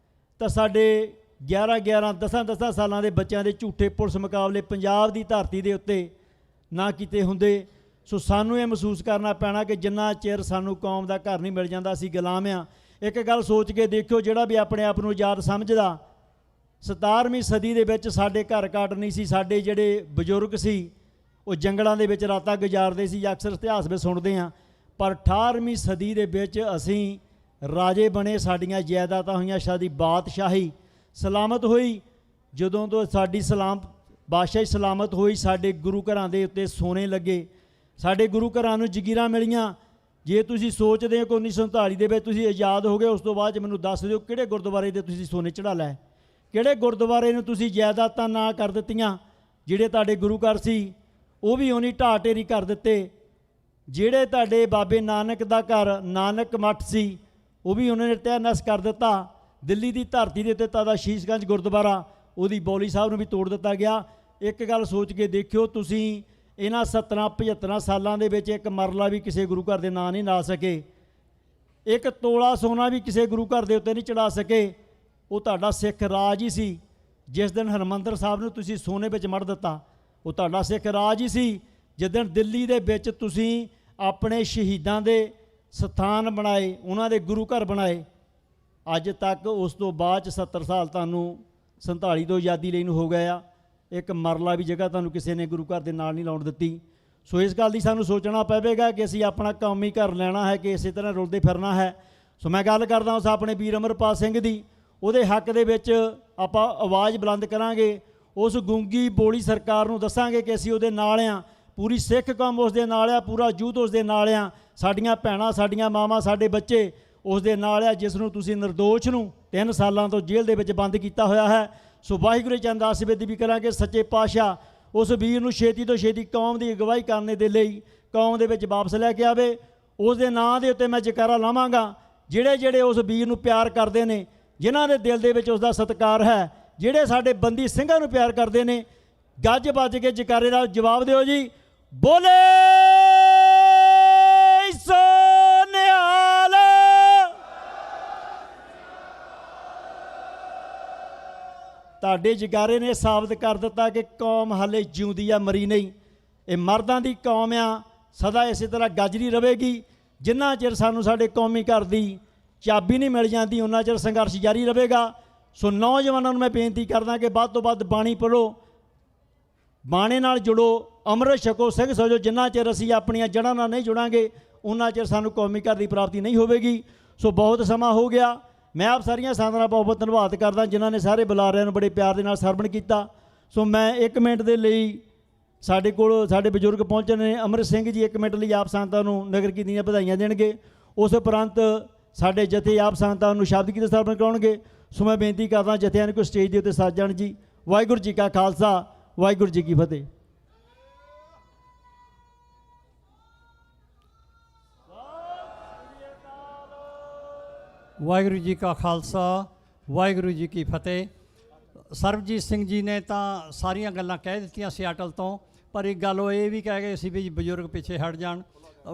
ਤਾਂ ਸਾਡੇ 11-11 10-10 ਸਾਲਾਂ ਦੇ ਬੱਚਿਆਂ ਦੇ ਝੂਠੇ ਪੁਲਿਸ ਮੁਕਾਬਲੇ ਪੰਜਾਬ ਦੀ ਧਰਤੀ ਦੇ ਉੱਤੇ ਨਾ ਕੀਤੇ ਹੁੰਦੇ। ਸੋ ਸਾਨੂੰ ਇਹ ਮਹਿਸੂਸ ਕਰਨਾ ਪੈਣਾ ਕਿ ਜਿੰਨਾ ਚਿਰ ਸਾਨੂੰ ਕੌਮ ਦਾ ਘਰ ਨਹੀਂ ਮਿਲ ਜਾਂਦਾ ਅਸੀਂ ਗੁਲਾਮ ਹਾਂ। ਇੱਕ ਗੱਲ ਸੋਚ ਕੇ ਦੇਖਿਓ, ਜਿਹੜਾ ਵੀ ਆਪਣੇ ਆਪ ਨੂੰ ਆਜ਼ਾਦ ਸਮਝਦਾ, 17ਵੀਂ ਸਦੀ ਦੇ ਵਿੱਚ ਸਾਡੇ ਘਰ ਘਾਟ ਨਹੀਂ ਸੀ, ਸਾਡੇ ਜਿਹੜੇ ਬਜ਼ੁਰਗ ਸੀ ਉਹ ਜੰਗਲਾਂ ਦੇ ਵਿੱਚ ਰਾਤਾਂ ਗੁਜ਼ਾਰਦੇ ਸੀ, ਅਕਸਰ ਇਤਿਹਾਸ ਵਿੱਚ ਸੁਣਦੇ ਹਾਂ। ਪਰ 18ਵੀਂ ਸਦੀ ਦੇ ਵਿੱਚ ਅਸੀਂ ਰਾਜੇ ਬਣੇ, ਸਾਡੀਆਂ ਜਾਇਦਾਦਾਂ ਹੋਈਆਂ, ਸਾਡੀ ਬਾਦਸ਼ਾਹੀ ਸਲਾਮਤ ਹੋਈ। ਜਦੋਂ ਤੋਂ ਸਾਡੀ ਬਾਦਸ਼ਾਹੀ ਸਲਾਮਤ ਹੋਈ, ਸਾਡੇ ਗੁਰੂ ਘਰਾਂ ਦੇ ਉੱਤੇ ਸੋਨੇ ਲੱਗੇ, ਸਾਡੇ ਗੁਰੂ ਘਰਾਂ ਨੂੰ ਜਗੀਰਾਂ ਮਿਲੀਆਂ। ਜੇ ਤੁਸੀਂ ਸੋਚਦੇ ਹੋ ਕਿ 1947 ਦੇ ਵਿੱਚ ਤੁਸੀਂ ਆਜ਼ਾਦ ਹੋ ਗਏ, ਉਸ ਤੋਂ ਬਾਅਦ ਮੈਨੂੰ ਦੱਸ ਦਿਓ ਕਿਹੜੇ ਗੁਰਦੁਆਰੇ ਦੇ ਤੁਸੀਂ ਸੋਨੇ ਚੜਾ ਲਏ, ਕਿਹੜੇ ਗੁਰਦੁਆਰੇ ਨੂੰ ਤੁਸੀਂ ਜਾਇਦਾਦਾਂ ਨਾ ਕਰ ਦਿੱਤੀਆਂ। ਜਿਹੜੇ ਤੁਹਾਡੇ ਗੁਰੂ ਘਰ ਸੀ ਉਹ ਵੀ ਉਹਨੀ ਢਾਹ ਢੇਰੀ ਕਰ ਦਿੱਤੇ। ਜਿਹੜੇ ਤੁਹਾਡੇ ਬਾਬੇ ਨਾਨਕ ਦਾ ਘਰ ਨਾਨਕ ਮੱਠ ਸੀ ਉਹ ਵੀ ਉਹਨਾਂ ਨੇ ਤਹਿ ਨਸ ਕਰ ਦਿੱਤਾ। ਦਿੱਲੀ ਦੀ ਧਰਤੀ ਦੇ ਉੱਤੇ ਤੁਹਾਡਾ ਸ਼ੀਸ਼ਗੰਜ ਗੁਰਦੁਆਰਾ, ਉਹਦੀ ਬੌਲੀ ਸਾਹਿਬ ਨੂੰ ਵੀ ਤੋੜ ਦਿੱਤਾ ਗਿਆ। ਇੱਕ ਗੱਲ ਸੋਚ ਕੇ ਦੇਖਿਓ, ਤੁਸੀਂ ਇਹਨਾਂ 70-75 ਸਾਲਾਂ ਦੇ ਵਿੱਚ ਇੱਕ ਮਰਲਾ ਵੀ ਕਿਸੇ ਗੁਰੂ ਘਰ ਦੇ ਨਾਂ ਨਹੀਂ ਲਾ ਸਕੇ, ਇੱਕ ਤੋਲਾ ਸੋਨਾ ਵੀ ਕਿਸੇ ਗੁਰੂ ਘਰ ਦੇ ਉੱਤੇ ਨਹੀਂ ਚੜਾ ਸਕੇ। ਉਹ ਤੁਹਾਡਾ ਸਿੱਖ ਰਾਜ ਹੀ ਸੀ। ਜਿਸ ਦਿਨ ਹਰਿਮੰਦਰ ਸਾਹਿਬ ਨੂੰ ਤੁਸੀਂ ਸੋਨੇ ਵਿੱਚ ਮੜ ਦਿੱਤਾ, ਉਹ ਤੁਹਾਡਾ ਸਿੱਖ ਰਾਜ ਹੀ ਸੀ। ਜਿਸ ਦਿਨ ਦਿੱਲੀ ਦੇ ਵਿੱਚ ਤੁਸੀਂ ਆਪਣੇ ਸ਼ਹੀਦਾਂ ਦੇ ਸਥਾਨ ਬਣਾਏ, ਉਹਨਾਂ ਦੇ ਗੁਰੂ ਘਰ ਬਣਾਏ, ਅੱਜ ਤੱਕ ਉਸ ਤੋਂ ਬਾਅਦ 70 ਸਾਲ ਤੁਹਾਨੂੰ 47 ਤੋਂ ਆਜ਼ਾਦੀ ਲਈ ਨੂੰ ਹੋ ਗਏ ਆ, ਇੱਕ ਮਰਲਾ ਵੀ ਜਗ੍ਹਾ ਤੁਹਾਨੂੰ ਕਿਸੇ ਨੇ ਗੁਰੂ ਘਰ ਦੇ ਨਾਲ ਨਹੀਂ ਲਾਉਣ ਦਿੱਤੀ। ਸੋ ਇਸ ਗੱਲ ਦੀ ਸਾਨੂੰ ਸੋਚਣਾ ਪਵੇਗਾ ਕਿ ਅਸੀਂ ਆਪਣਾ ਕੌਮੀ ਘਰ ਲੈਣਾ ਹੈ ਕਿ ਇਸੇ ਤਰ੍ਹਾਂ ਰੁਲਦੇ ਫਿਰਨਾ ਹੈ। ਸੋ ਮੈਂ ਗੱਲ ਕਰਦਾ ਉਸ ਆਪਣੇ ਵੀਰ ਅਮਰਪਾਲ ਸਿੰਘ ਦੀ, ਉਹਦੇ ਹੱਕ ਦੇ ਵਿੱਚ ਆਪਾਂ ਆਵਾਜ਼ ਬੁਲੰਦ ਕਰਾਂਗੇ। ਉਸ ਗੂੰਗੀ ਬੋਲੀ ਸਰਕਾਰ ਨੂੰ ਦੱਸਾਂਗੇ ਕਿ ਅਸੀਂ ਉਹਦੇ ਨਾਲ ਹਾਂ, ਪੂਰੀ ਸਿੱਖ ਕੌਮ ਉਸ ਦੇ ਨਾਲ ਆ, ਪੂਰਾ ਯੂਥ ਉਸ ਦੇ ਨਾਲ ਆ, ਸਾਡੀਆਂ ਭੈਣਾਂ, ਸਾਡੀਆਂ ਮਾਵਾਂ, ਸਾਡੇ ਬੱਚੇ ਉਸ ਦੇ ਨਾਲ ਆ, ਜਿਸ ਨੂੰ ਤੁਸੀਂ ਨਿਰਦੋਸ਼ ਨੂੰ 3 ਸਾਲਾਂ ਤੋਂ ਜੇਲ੍ਹ ਦੇ ਵਿੱਚ ਬੰਦ ਕੀਤਾ ਹੋਇਆ ਹੈ। ਸੋ ਵਾਹਿਗੁਰੂ ਜੀ ਅਰਦਾਸ ਬੇਨਤੀ ਵੀ ਕਰਾਂਗੇ ਸੱਚੇ ਪਾਤਸ਼ਾਹ ਉਸ ਵੀਰ ਨੂੰ ਛੇਤੀ ਤੋਂ ਛੇਤੀ ਕੌਮ ਦੀ ਅਗਵਾਈ ਕਰਨ ਦੇ ਲਈ ਕੌਮ ਦੇ ਵਿੱਚ ਵਾਪਸ ਲੈ ਕੇ ਆਵੇ। ਉਸ ਦੇ ਨਾਂ ਦੇ ਉੱਤੇ ਮੈਂ ਜੈਕਾਰਾ ਲਾਵਾਂਗਾ। ਜਿਹੜੇ ਉਸ ਵੀਰ ਨੂੰ ਪਿਆਰ ਕਰਦੇ ਨੇ, ਜਿਨ੍ਹਾਂ ਦੇ ਦਿਲ ਦੇ ਵਿੱਚ ਉਸ ਦਾ ਸਤਿਕਾਰ ਹੈ, ਜਿਹੜੇ ਸਾਡੇ ਬੰਦੀ ਸਿੰਘਾਂ ਨੂੰ ਪਿਆਰ ਕਰਦੇ ਨੇ, ਗੱਜ ਵੱਜ ਕੇ ਜੈਕਾਰੇ ਨਾਲ ਜਵਾਬ ਦਿਓ ਜੀ, ਬੋਲੇ ਸੋ ਨਿਹਾਲ। ਤੁਹਾਡੇ ਜੈਕਾਰੇ ਨੇ ਸਾਬਤ ਕਰ ਦਿੱਤਾ ਕਿ ਕੌਮ ਹਾਲੇ ਜਿਉਂਦੀ ਆ, ਮਰੀ ਨਹੀਂ। ਇਹ ਮਰਦਾਂ ਦੀ ਕੌਮ ਆ, ਸਦਾ ਇਸੇ ਤਰ੍ਹਾਂ ਗੱਜਦੀ ਰਹੇਗੀ। ਜਿੰਨਾ ਚਿਰ ਸਾਨੂੰ ਸਾਡੇ ਕੌਮੀ ਘਰ ਦੀ ਚਾਬੀ ਨਹੀਂ ਮਿਲ ਜਾਂਦੀ, ਉਹਨਾਂ ਚਿਰ ਸੰਘਰਸ਼ ਜਾਰੀ ਰਹੇਗਾ। ਸੋ ਨੌਜਵਾਨਾਂ ਨੂੰ ਮੈਂ ਬੇਨਤੀ ਕਰਦਾ ਕਿ ਵੱਧ ਤੋਂ ਵੱਧ ਬਾਣੀ ਪੜ੍ਹੋ, ਬਾਣੇ ਨਾਲ ਜੁੜੋ, ਅੰਮ੍ਰਿਤ ਛਕੋ, ਸਿੰਘ ਸਜੋ। ਜਿੰਨਾ ਚਿਰ ਅਸੀਂ ਆਪਣੀਆਂ ਜੜ੍ਹਾਂ ਨਾਲ ਨਹੀਂ ਜੁੜਾਂਗੇ, ਉਹਨਾਂ ਚਿਰ ਸਾਨੂੰ ਕੌਮੀ ਘਰ ਦੀ ਪ੍ਰਾਪਤੀ ਨਹੀਂ ਹੋਵੇਗੀ। ਸੋ ਬਹੁਤ ਸਮਾਂ ਹੋ ਗਿਆ। ਮੈਂ ਆਪ ਸਾਰੀਆਂ ਸੰਗਤਾਂ ਦਾ ਬਹੁਤ ਬਹੁਤ ਧੰਨਵਾਦ ਕਰਦਾ ਜਿਨ੍ਹਾਂ ਨੇ ਸਾਰੇ ਬੁਲਾਰਿਆਂ ਨੂੰ ਬੜੇ ਪਿਆਰ ਦੇ ਨਾਲ ਸਰਵਣ ਕੀਤਾ। ਸੋ ਮੈਂ 1 ਮਿੰਟ ਦੇ ਲਈ, ਸਾਡੇ ਕੋਲ ਸਾਡੇ ਬਜ਼ੁਰਗ ਪਹੁੰਚੇ ਨੇ, ਅੰਮ੍ਰਿਤ ਸਿੰਘ ਜੀ 1 ਮਿੰਟ ਲਈ ਆਪ ਸੰਗਤਾਂ ਨੂੰ ਨਗਰ ਕੀਰਤਨ ਦੀਆਂ ਵਧਾਈਆਂ ਦੇਣਗੇ। ਉਸ ਉਪਰੰਤ ਸਾਡੇ ਜਥੇ ਆਪ ਸੰਗਤਾਂ ਨੂੰ ਸ਼ਬਦ ਕੀਰਤਨ ਸਰਵਣ ਕਰਾਉਣਗੇ। ਸੋ ਮੈਂ ਬੇਨਤੀ ਕਰਦਾ ਜਥਿਆਂ ਨੂੰ ਕੋਈ ਸਟੇਜ ਦੇ ਉੱਤੇ ਸੱਜ ਜਾਣ ਜੀ। ਵਾਹਿਗੁਰੂ ਜੀ ਕਾ ਖਾਲਸਾ, ਵਾਹਿਗੁਰੂ ਜੀ ਕੀ ਫਤਿਹ। ਵਾਹਿਗੁਰੂ ਜੀ ਕਾ ਖਾਲਸਾ, ਵਾਹਿਗੁਰੂ ਜੀ ਕੀ ਫਤਿਹ। ਸਰਬਜੀਤ ਸਿੰਘ ਜੀ ਨੇ ਤਾਂ ਸਾਰੀਆਂ ਗੱਲਾਂ ਕਹਿ ਦਿੱਤੀਆਂ ਸਿਆਟਲ ਤੋਂ, ਪਰ ਇੱਕ ਗੱਲ ਉਹ ਇਹ ਵੀ ਕਹਿ ਗਏ ਸੀ ਵੀ ਬਜ਼ੁਰਗ ਪਿੱਛੇ ਹਟ ਜਾਣ।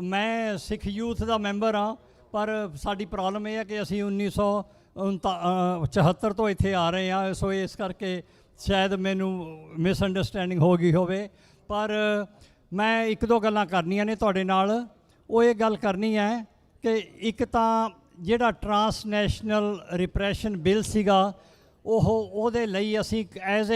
ਮੈਂ ਸਿੱਖ ਯੂਥ ਦਾ ਮੈਂਬਰ ਹਾਂ, ਪਰ ਸਾਡੀ ਪ੍ਰੋਬਲਮ ਇਹ ਹੈ ਕਿ ਅਸੀਂ 1974 ਤੋਂ ਇੱਥੇ ਆ ਰਹੇ ਹਾਂ, ਸੋ ਇਸ ਕਰਕੇ ਸ਼ਾਇਦ ਮੈਨੂੰ ਮਿਸਅੰਡਰਸਟੈਂਡਿੰਗ ਹੋ ਗਈ ਹੋਵੇ। ਪਰ ਮੈਂ ਇੱਕ ਦੋ ਗੱਲਾਂ ਕਰਨੀਆਂ ਨੇ ਤੁਹਾਡੇ ਨਾਲ। ਉਹ ਇਹ ਗੱਲ ਕਰਨੀ ਹੈ ਕਿ ਇੱਕ ਤਾਂ ਜਿਹੜਾ ਟਰਾਂਸਨੈਸ਼ਨਲ ਰਿਪਰੈਸ਼ਨ ਬਿੱਲ ਸੀਗਾ, ਉਹਦੇ ਲਈ ਅਸੀਂ ਐਜ਼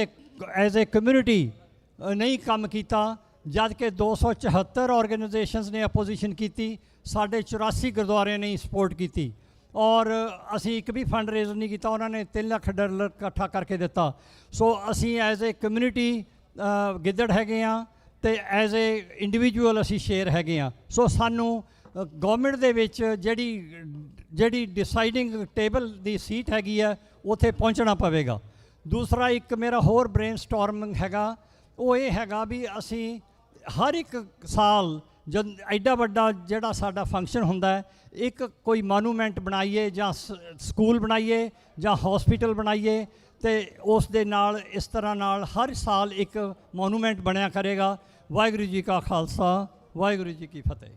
ਏ ਕਮਿਊਨਿਟੀ ਨਹੀਂ ਕੰਮ ਕੀਤਾ, ਜਦ ਕਿ 274 ਆਰਗੇਨਾਈਜੇਸ਼ਨਸ ਨੇ ਅਪੋਜੀਸ਼ਨ ਕੀਤੀ, ਸਾਡੇ 84 ਗੁਰਦੁਆਰਿਆਂ ਨੇ ਸਪੋਰਟ ਕੀਤੀ, ਔਰ ਅਸੀਂ ਇੱਕ ਵੀ ਫੰਡ ਰੇਜ਼ ਨਹੀਂ ਕੀਤਾ। ਉਹਨਾਂ ਨੇ $3 ਲੱਖ ਇਕੱਠਾ ਕਰਕੇ ਦਿੱਤਾ। ਸੋ ਅਸੀਂ ਐਜ਼ ਏ ਕਮਿਊਨਿਟੀ ਗਿੱਦੜ ਹੈਗੇ ਹਾਂ ਅਤੇ ਐਜ਼ ਏ ਇੰਡੀਵਿਜੂਅਲ ਅਸੀਂ ਸ਼ੇਰ ਹੈਗੇ ਹਾਂ। ਸੋ ਸਾਨੂੰ ਗੌਰਮੈਂਟ ਦੇ ਵਿੱਚ ਜਿਹੜੀ ਡਿਸਾਈਡਿੰਗ ਟੇਬਲ ਦੀ ਸੀਟ ਹੈਗੀ ਹੈ, ਉੱਥੇ ਪਹੁੰਚਣਾ ਪਵੇਗਾ। ਦੂਸਰਾ ਇੱਕ ਮੇਰਾ ਹੋਰ ਬ੍ਰੇਨਸਟੋਰਮਿੰਗ ਹੈਗਾ, ਉਹ ਇਹ ਹੈਗਾ ਵੀ ਅਸੀਂ ਹਰ ਇੱਕ ਸਾਲ ਜਦ ਐਡਾ ਵੱਡਾ ਜਿਹੜਾ ਸਾਡਾ ਫੰਕਸ਼ਨ ਹੁੰਦਾ ਹੈ, ਇੱਕ ਕੋਈ ਮੋਨੂਮੈਂਟ ਬਣਾਈਏ ਜਾਂ ਸਕੂਲ ਬਣਾਈਏ ਜਾਂ ਹੌਸਪੀਟਲ ਬਣਾਈਏ, ਅਤੇ ਉਸ ਦੇ ਨਾਲ ਇਸ ਤਰ੍ਹਾਂ ਨਾਲ ਹਰ ਸਾਲ ਇੱਕ ਮੋਨੂਮੈਂਟ ਬਣਿਆ ਕਰੇਗਾ। ਵਾਹਿਗੁਰੂ ਜੀ ਕਾ ਖਾਲਸਾ, ਵਾਹਿਗੁਰੂ ਜੀ ਕੀ ਫਤਿਹ।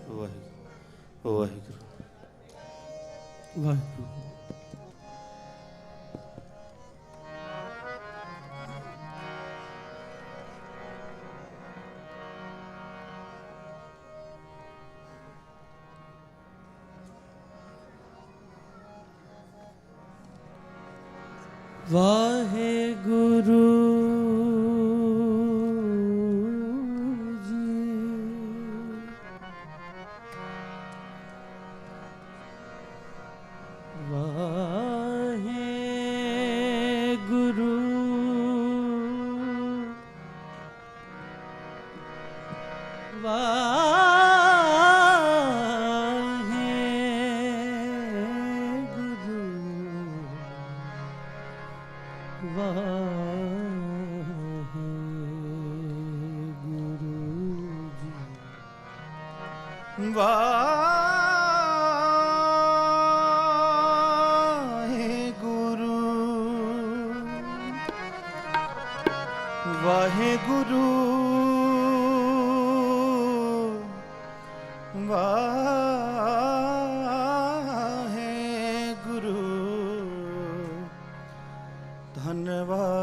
ਵਾਹਿਗੁਰੂ ਵਾਹਿਗੁਰੂ ਵਾਹਿਗੁਰੂ। ਵਾਹਿਗੁਰੂ ਵਾਹਿਗੁਰੂ ਵਾਹਿਗੁਰੂ ਧੰਨਵਾਦ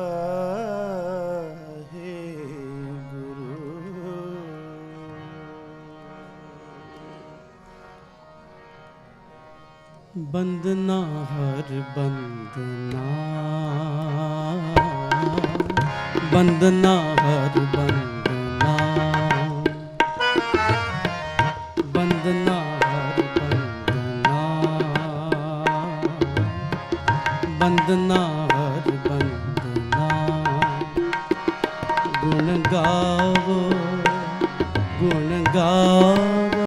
ਬੰਦਨਾ ਹਰ ਬੰਦਨਾ ਬੰਦਨਾ ਹਰ ਬੰਦਨਾ ਬੰਦਨਾ ਹਰ ਬੰਦਨਾ ਬੰਦਨਾ